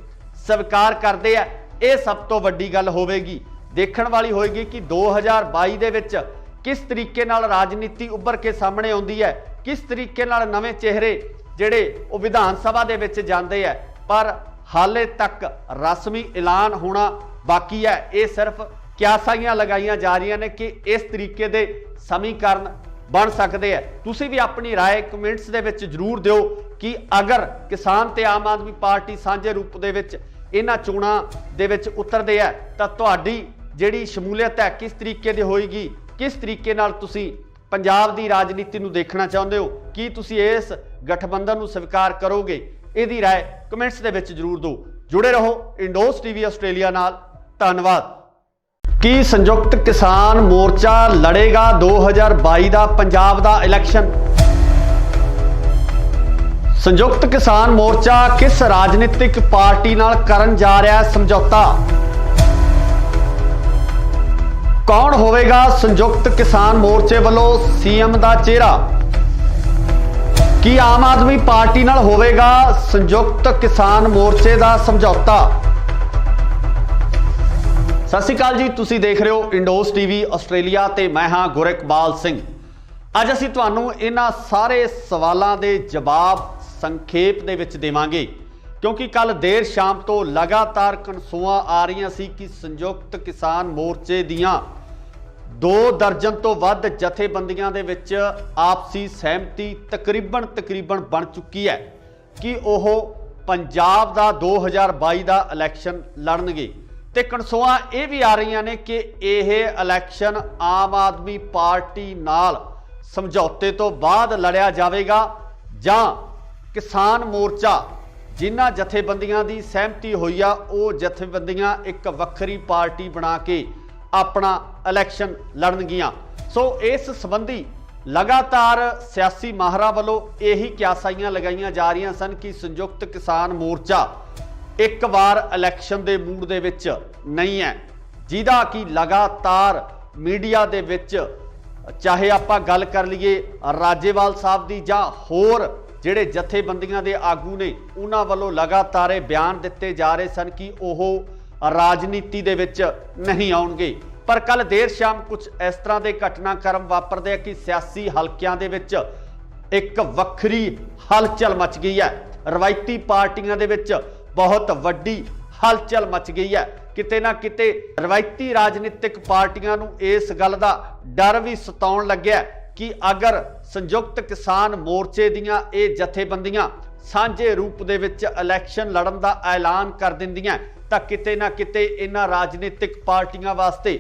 ਸਵੀਕਾਰ ਕਰਦੇ ਆ। ਇਹ ਸਭ ਤੋਂ ਵੱਡੀ ਗੱਲ ਹੋਵੇਗੀ, ਦੇਖਣ ਵਾਲੀ ਹੋਏਗੀ ਕਿ 2022 ਦੇ ਵਿੱਚ ਕਿਸ ਤਰੀਕੇ ਨਾਲ ਰਾਜਨੀਤੀ ਉੱਭਰ ਕੇ ਸਾਹਮਣੇ ਆਉਂਦੀ ਹੈ, ਕਿਸ ਤਰੀਕੇ ਨਾਲ ਨਵੇਂ ਚਿਹਰੇ ਜਿਹੜੇ ਉਹ ਵਿਧਾਨ ਸਭਾ ਦੇ ਵਿੱਚ ਜਾਂਦੇ ਆ। ਪਰ ਹਾਲੇ ਤੱਕ ਰਸਮੀ ਐਲਾਨ ਹੋਣਾ ਬਾਕੀ ਹੈ। ਇਹ ਸਿਰਫ ਕਿਆਸਾਈਆਂ ਲਗਾਈਆਂ ਜਾ ਰਹੀਆਂ ਨੇ ਕਿ ਇਸ ਤਰੀਕੇ ਦੇ ਸਮੀਕਰਨ ਬਣ ਸਕਦੇ ਆ। ਤੁਸੀਂ ਵੀ ਆਪਣੀ ਰਾਏ ਕਮੈਂਟਸ ਦੇ ਵਿੱਚ ਜ਼ਰੂਰ ਦਿਓ ਕਿ ਅਗਰ ਕਿਸਾਨ ਤੇ ਆਮ ਆਦਮੀ ਪਾਰਟੀ ਸਾਂਝੇ ਰੂਪ ਦੇ ਵਿੱਚ ਇਹਨਾਂ ਚੋਣਾਂ ਦੇ ਵਿੱਚ ਉਤਰਦੇ ਆ ਤਾਂ ਤੁਹਾਡੀ ਜਿਹੜੀ ਸ਼ਮੂਲੀਅਤ ਹੈ ਕਿਸ ਤਰੀਕੇ ਦੀ ਹੋਏਗੀ, ਕਿਸ ਤਰੀਕੇ ਨਾਲ ਤੁਸੀਂ ਪੰਜਾਬ ਦੀ ਰਾਜਨੀਤੀ ਨੂੰ ਦੇਖਣਾ ਚਾਹੁੰਦੇ ਹੋ, ਕੀ ਤੁਸੀਂ ਇਸ ਗਠਬੰਧਨ ਨੂੰ ਸਵੀਕਾਰ ਕਰੋਗੇ? ਇਹਦੀ ਰਾਏ ਕਮੈਂਟਸ ਦੇ ਵਿੱਚ ਜ਼ਰੂਰ ਦਿਓ। ਜੁੜੇ ਰਹੋ ਇੰਡੋਸ ਟੀਵੀ ਆਸਟ੍ਰੇਲੀਆ ਨਾਲ। ਧੰਨਵਾਦ। ਕੀ ਸੰਯੁਕਤ ਕਿਸਾਨ ਮੋਰਚਾ ਲੜੇਗਾ 2022 ਦਾ ਪੰਜਾਬ ਦਾ ਇਲੈਕਸ਼ਨ? ਸੰਯੁਕਤ ਕਿਸਾਨ ਮੋਰਚਾ ਕਿਸ ਰਾਜਨੀਤਿਕ ਪਾਰਟੀ ਨਾਲ ਕਰਨ ਜਾ ਰਿਹਾ ਹੈ ਸਮਝੌਤਾ? ਕੌਣ ਹੋਵੇਗਾ ਸੰਯੁਕਤ ਕਿਸਾਨ ਮੋਰਚੇ ਵੱਲੋਂ ਸੀਐਮ ਦਾ ਚਿਹਰਾ? ਕੀ ਆਮ ਆਦਮੀ ਪਾਰਟੀ ਨਾਲ ਹੋਵੇਗਾ ਸੰਯੁਕਤ ਕਿਸਾਨ ਮੋਰਚੇ ਦਾ ਸਮਝੌਤਾ? ਸਤਿ ਸ਼੍ਰੀ ਅਕਾਲ ਜੀ, ਤੁਸੀਂ ਦੇਖ ਰਹੇ ਹੋ ਇੰਡੋਸ ਟੀਵੀ ਆਸਟ੍ਰੇਲੀਆ ਤੇ ਮੈਂ ਹਾਂ ਗੁਰਿਕਬਾਲ ਸਿੰਘ। ਅੱਜ ਅਸੀਂ ਤੁਹਾਨੂੰ ਇਹਨਾਂ ਸਾਰੇ ਸਵਾਲਾਂ ਦੇ ਜਵਾਬ ਸੰਖੇਪ ਦੇ ਵਿੱਚ ਦੇਵਾਂਗੇ ਕਿਉਂਕਿ ਕੱਲ ਦੇਰ ਸ਼ਾਮ ਤੋਂ ਲਗਾਤਾਰ ਕਨਸੂਆਂ ਆ ਰਹੀਆਂ ਸੀ ਕਿ ਸੰਯੁਕਤ ਕਿਸਾਨ ਮੋਰਚੇ ਦੀਆਂ 2 ਦਰਜਨ ਤੋਂ ਵੱਧ ਜਥੇਬੰਦੀਆਂ ਦੇ ਵਿੱਚ ਆਪਸੀ ਸਹਿਮਤੀ ਤਕਰੀਬਨ ਬਣ ਚੁੱਕੀ ਹੈ ਕਿ ਉਹ ਪੰਜਾਬ ਦਾ 2022 ਦਾ ਇਲੈਕਸ਼ਨ ਲੜਨਗੇ। ਤੇ ਕਨਸੂਆਂ ਇਹ ਵੀ ਆ ਰਹੀਆਂ ਨੇ ਕਿ ਇਹ ਇਲੈਕਸ਼ਨ ਆਮ ਆਦਮੀ ਪਾਰਟੀ ਨਾਲ ਸਮਝੌਤੇ ਤੋਂ ਬਾਅਦ ਲੜਿਆ ਜਾਵੇਗਾ ਜਾਂ ਕਿਸਾਨ ਮੋਰਚਾ ਜਿਨ੍ਹਾਂ ਜਥੇਬੰਦੀਆਂ ਦੀ ਸਹਿਮਤੀ ਹੋਈ ਆ ਉਹ ਜਥੇਬੰਦੀਆਂ ਇੱਕ ਵੱਖਰੀ ਪਾਰਟੀ ਬਣਾ ਕੇ ਆਪਣਾ ਇਲੈਕਸ਼ਨ ਲੜਨਗੀਆਂ। ਸੋ ਇਸ ਸੰਬੰਧੀ ਲਗਾਤਾਰ ਸਿਆਸੀ ਮਾਹਰਾਂ ਵੱਲੋਂ ਇਹੀ ਕਿਆਸਾਈਆਂ ਲਗਾਈਆਂ ਜਾ ਰਹੀਆਂ ਸਨ ਕਿ ਸੰਯੁਕਤ ਕਿਸਾਨ ਮੋਰਚਾ ਇੱਕ ਵਾਰ ਇਲੈਕਸ਼ਨ ਦੇ ਮੂਡ ਦੇ ਵਿੱਚ ਨਹੀਂ ਹੈ, ਜਿਹਦਾ ਕਿ ਲਗਾਤਾਰ ਮੀਡੀਆ ਦੇ ਵਿੱਚ ਚਾਹੇ ਆਪਾਂ ਗੱਲ ਕਰ ਲਈਏ ਰਾਜੇਵਾਲ ਸਾਹਿਬ ਦੀ ਜਾਂ ਹੋਰ ਜਿਹੜੇ ਜਥੇਬੰਦੀਆਂ ਦੇ ਆਗੂ ਨੇ ਉਹਨਾਂ ਵੱਲੋਂ ਲਗਾਤਾਰ ਇਹ ਬਿਆਨ ਦਿੱਤੇ ਜਾ ਰਹੇ ਸਨ ਕਿ ਉਹ ਰਾਜਨੀਤੀ ਦੇ ਵਿੱਚ ਨਹੀਂ ਆਉਣਗੇ। ਪਰ ਕੱਲ ਦੇਰ ਸ਼ਾਮ ਕੁਝ ਇਸ ਤਰ੍ਹਾਂ ਦੇ ਘਟਨਾਕ੍ਰਮ ਵਾਪਰਦੇ ਆ ਕਿ ਸਿਆਸੀ ਹਲਕਿਆਂ ਦੇ ਵਿੱਚ ਇੱਕ ਵੱਖਰੀ ਹਲਚਲ ਮਚ ਗਈ ਹੈ। ਰਵਾਇਤੀ ਪਾਰਟੀਆਂ ਦੇ ਵਿੱਚ ਬਹੁਤ ਵੱਡੀ ਹਲਚਲ ਮਚ ਗਈ ਹੈ। ਕਿਤੇ ਨਾ ਕਿਤੇ ਰਵਾਇਤੀ ਰਾਜਨੀਤਿਕ ਪਾਰਟੀਆਂ ਨੂੰ ਇਸ ਗੱਲ ਦਾ ਡਰ ਵੀ ਸਤਾਉਣ ਲੱਗਿਆ ਕਿ ਅਗਰ ਸੰਯੁਕਤ ਕਿਸਾਨ ਮੋਰਚੇ ਦੀਆਂ ਇਹ ਜਥੇਬੰਦੀਆਂ ਸਾਂਝੇ ਰੂਪ ਦੇ ਵਿੱਚ ਇਲੈਕਸ਼ਨ ਲੜਨ ਦਾ ਐਲਾਨ ਕਰ ਦਿੰਦੀਆਂ ਤਾਂ ਕਿਤੇ ਨਾ ਕਿਤੇ ਇਹਨਾਂ ਰਾਜਨੀਤਿਕ ਪਾਰਟੀਆਂ ਵਾਸਤੇ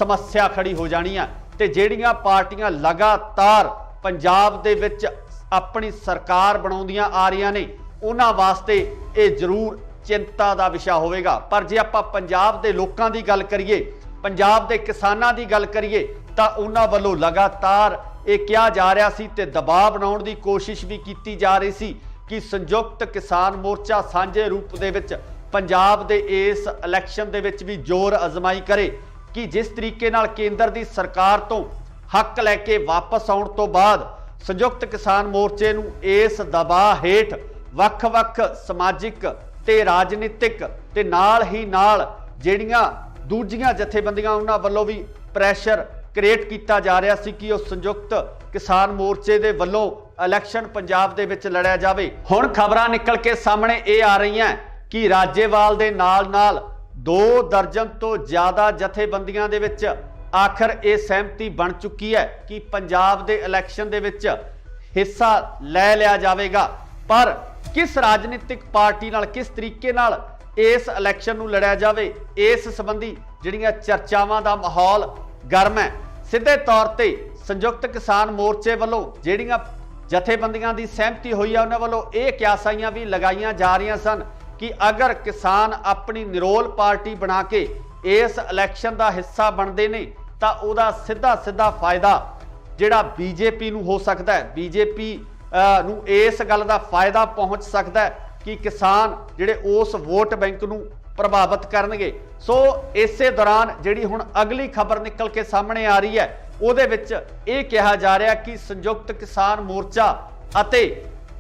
ਸਮੱਸਿਆ ਖੜੀ ਹੋ ਜਾਣੀ ਆ ਤੇ ਜਿਹੜੀਆਂ ਪਾਰਟੀਆਂ ਲਗਾਤਾਰ ਪੰਜਾਬ ਦੇ ਵਿੱਚ ਆਪਣੀ ਸਰਕਾਰ ਬਣਾਉਂਦੀਆਂ ਆ ਰਹੀਆਂ ਨੇ ਉਹਨਾਂ ਵਾਸਤੇ ਇਹ ਜ਼ਰੂਰ ਚਿੰਤਾ ਦਾ ਵਿਸ਼ਾ ਹੋਵੇਗਾ। ਪਰ ਜੇ ਆਪਾਂ ਪੰਜਾਬ ਦੇ ਲੋਕਾਂ ਦੀ ਗੱਲ ਕਰੀਏ, ਪੰਜਾਬ ਦੇ ਕਿਸਾਨਾਂ ਦੀ ਗੱਲ ਕਰੀਏ ਤਾਂ ਉਹਨਾਂ ਵੱਲੋਂ ਲਗਾਤਾਰ ਇਹ ਕਿਹਾ ਜਾ ਰਿਹਾ ਸੀ ਤੇ ਦਬਾਅ ਬਣਾਉਣ ਦੀ ਕੋਸ਼ਿਸ਼ ਵੀ ਕੀਤੀ ਜਾ ਰਹੀ ਸੀ ਕਿ ਸੰਯੁਕਤ ਕਿਸਾਨ ਮੋਰਚਾ ਸਾਂਝੇ ਰੂਪ ਦੇ ਵਿੱਚ ਪੰਜਾਬ ਦੇ ਇਸ ਇਲੈਕਸ਼ਨ ਦੇ ਵਿੱਚ ਵੀ ਜ਼ੋਰ ਅਜ਼ਮਾਈ ਕਰੇ ਕਿ ਜਿਸ ਤਰੀਕੇ ਨਾਲ ਕੇਂਦਰ ਦੀ ਸਰਕਾਰ ਤੋਂ ਹੱਕ ਲੈ ਕੇ ਵਾਪਸ ਆਉਣ ਤੋਂ ਬਾਅਦ ਸੰਯੁਕਤ ਕਿਸਾਨ ਮੋਰਚੇ ਨੂੰ ਇਸ ਦਬਾਅ ਹੇਠ ਵੱਖ-ਵੱਖ ਸਮਾਜਿਕ ਤੇ ਰਾਜਨੀਤਿਕ ਤੇ ਨਾਲ ਹੀ ਨਾਲ ਜਿਹੜੀਆਂ ਦੂਜੀਆਂ ਜਥੇਬੰਦੀਆਂ ਉਹਨਾਂ ਵੱਲੋਂ ਵੀ ਪ੍ਰੈਸ਼ਰ ਕ੍ਰੀਏਟ ਕੀਤਾ ਜਾ ਰਿਹਾ ਸੀ ਕਿ ਉਹ ਸੰਯੁਕਤ ਕਿਸਾਨ ਮੋਰਚੇ ਦੇ ਵੱਲੋਂ ਇਲੈਕਸ਼ਨ ਪੰਜਾਬ ਦੇ ਵਿੱਚ ਲੜਿਆ ਜਾਵੇ। ਹੁਣ ਖਬਰਾਂ ਨਿਕਲ ਕੇ ਸਾਹਮਣੇ ਇਹ ਆ ਰਹੀਆਂ ਕਿ ਰਾਜੇਵਾਲ ਦੇ ਨਾਲ-ਨਾਲ 2 ਦਰਜਨ ਤੋਂ ਜ਼ਿਆਦਾ ਜਥੇਬੰਦੀਆਂ ਦੇ ਵਿੱਚ ਆਖਰ ਇਹ ਸਹਿਮਤੀ ਬਣ ਚੁੱਕੀ ਹੈ ਕਿ ਪੰਜਾਬ ਦੇ ਇਲੈਕਸ਼ਨ ਦੇ ਵਿੱਚ ਹਿੱਸਾ ਲੈ ਲਿਆ ਜਾਵੇਗਾ। ਪਰ ਕਿਸ ਰਾਜਨੀਤਿਕ ਪਾਰਟੀ ਨਾਲ ਕਿਸ ਤਰੀਕੇ ਨਾਲ ਇਸ ਇਲੈਕਸ਼ਨ ਨੂੰ ਲੜਿਆ ਜਾਵੇ, ਇਸ ਸੰਬੰਧੀ ਜਿਹੜੀਆਂ ਚਰਚਾਵਾਂ ਦਾ ਮਾਹੌਲ ਗਰਮ ਹੈ। ਸਿੱਧੇ ਤੌਰ ਤੇ ਸੰਯੁਕਤ ਕਿਸਾਨ ਮੋਰਚੇ ਵੱਲੋਂ ਜਿਹੜੀਆਂ ਜਥੇਬੰਦੀਆਂ ਦੀ ਸਹਿਮਤੀ ਹੋਈ ਹੈ ਉਹਨਾਂ ਵੱਲੋਂ ਇਹ ਕਿਆਸਾਈਆਂ ਵੀ ਲਗਾਈਆਂ ਜਾ ਰਹੀਆਂ ਸਨ ਕਿ ਅਗਰ ਕਿਸਾਨ ਆਪਣੀ ਨਿਰੋਲ ਪਾਰਟੀ ਬਣਾ ਕੇ ਇਸ ਇਲੈਕਸ਼ਨ ਦਾ ਹਿੱਸਾ ਬਣਦੇ ਨੇ ਤਾਂ ਉਹਦਾ ਸਿੱਧਾ ਫਾਇਦਾ ਜਿਹੜਾ ਬੀਜੇਪੀ ਨੂੰ ਹੋ ਸਕਦਾ ਹੈ। ਬੀਜੇਪੀ ਨੂੰ ਇਸ ਗੱਲ ਦਾ ਫਾਇਦਾ ਪਹੁੰਚ ਸਕਦਾ ਹੈ ਕਿ ਕਿਸਾਨ ਜਿਹੜੇ ਉਸ ਵੋਟ ਬੈਂਕ ਨੂੰ ਪ੍ਰਭਾਵਿਤ ਕਰਨਗੇ। ਸੋ ਇਸੇ ਦੌਰਾਨ ਜਿਹੜੀ ਹੁਣ ਅਗਲੀ ਖਬਰ ਨਿਕਲ ਕੇ ਸਾਹਮਣੇ ਆ ਰਹੀ ਹੈ ਉਹਦੇ ਵਿੱਚ ਇਹ ਕਿਹਾ ਜਾ ਰਿਹਾ ਕਿ ਸੰਯੁਕਤ ਕਿਸਾਨ ਮੋਰਚਾ ਅਤੇ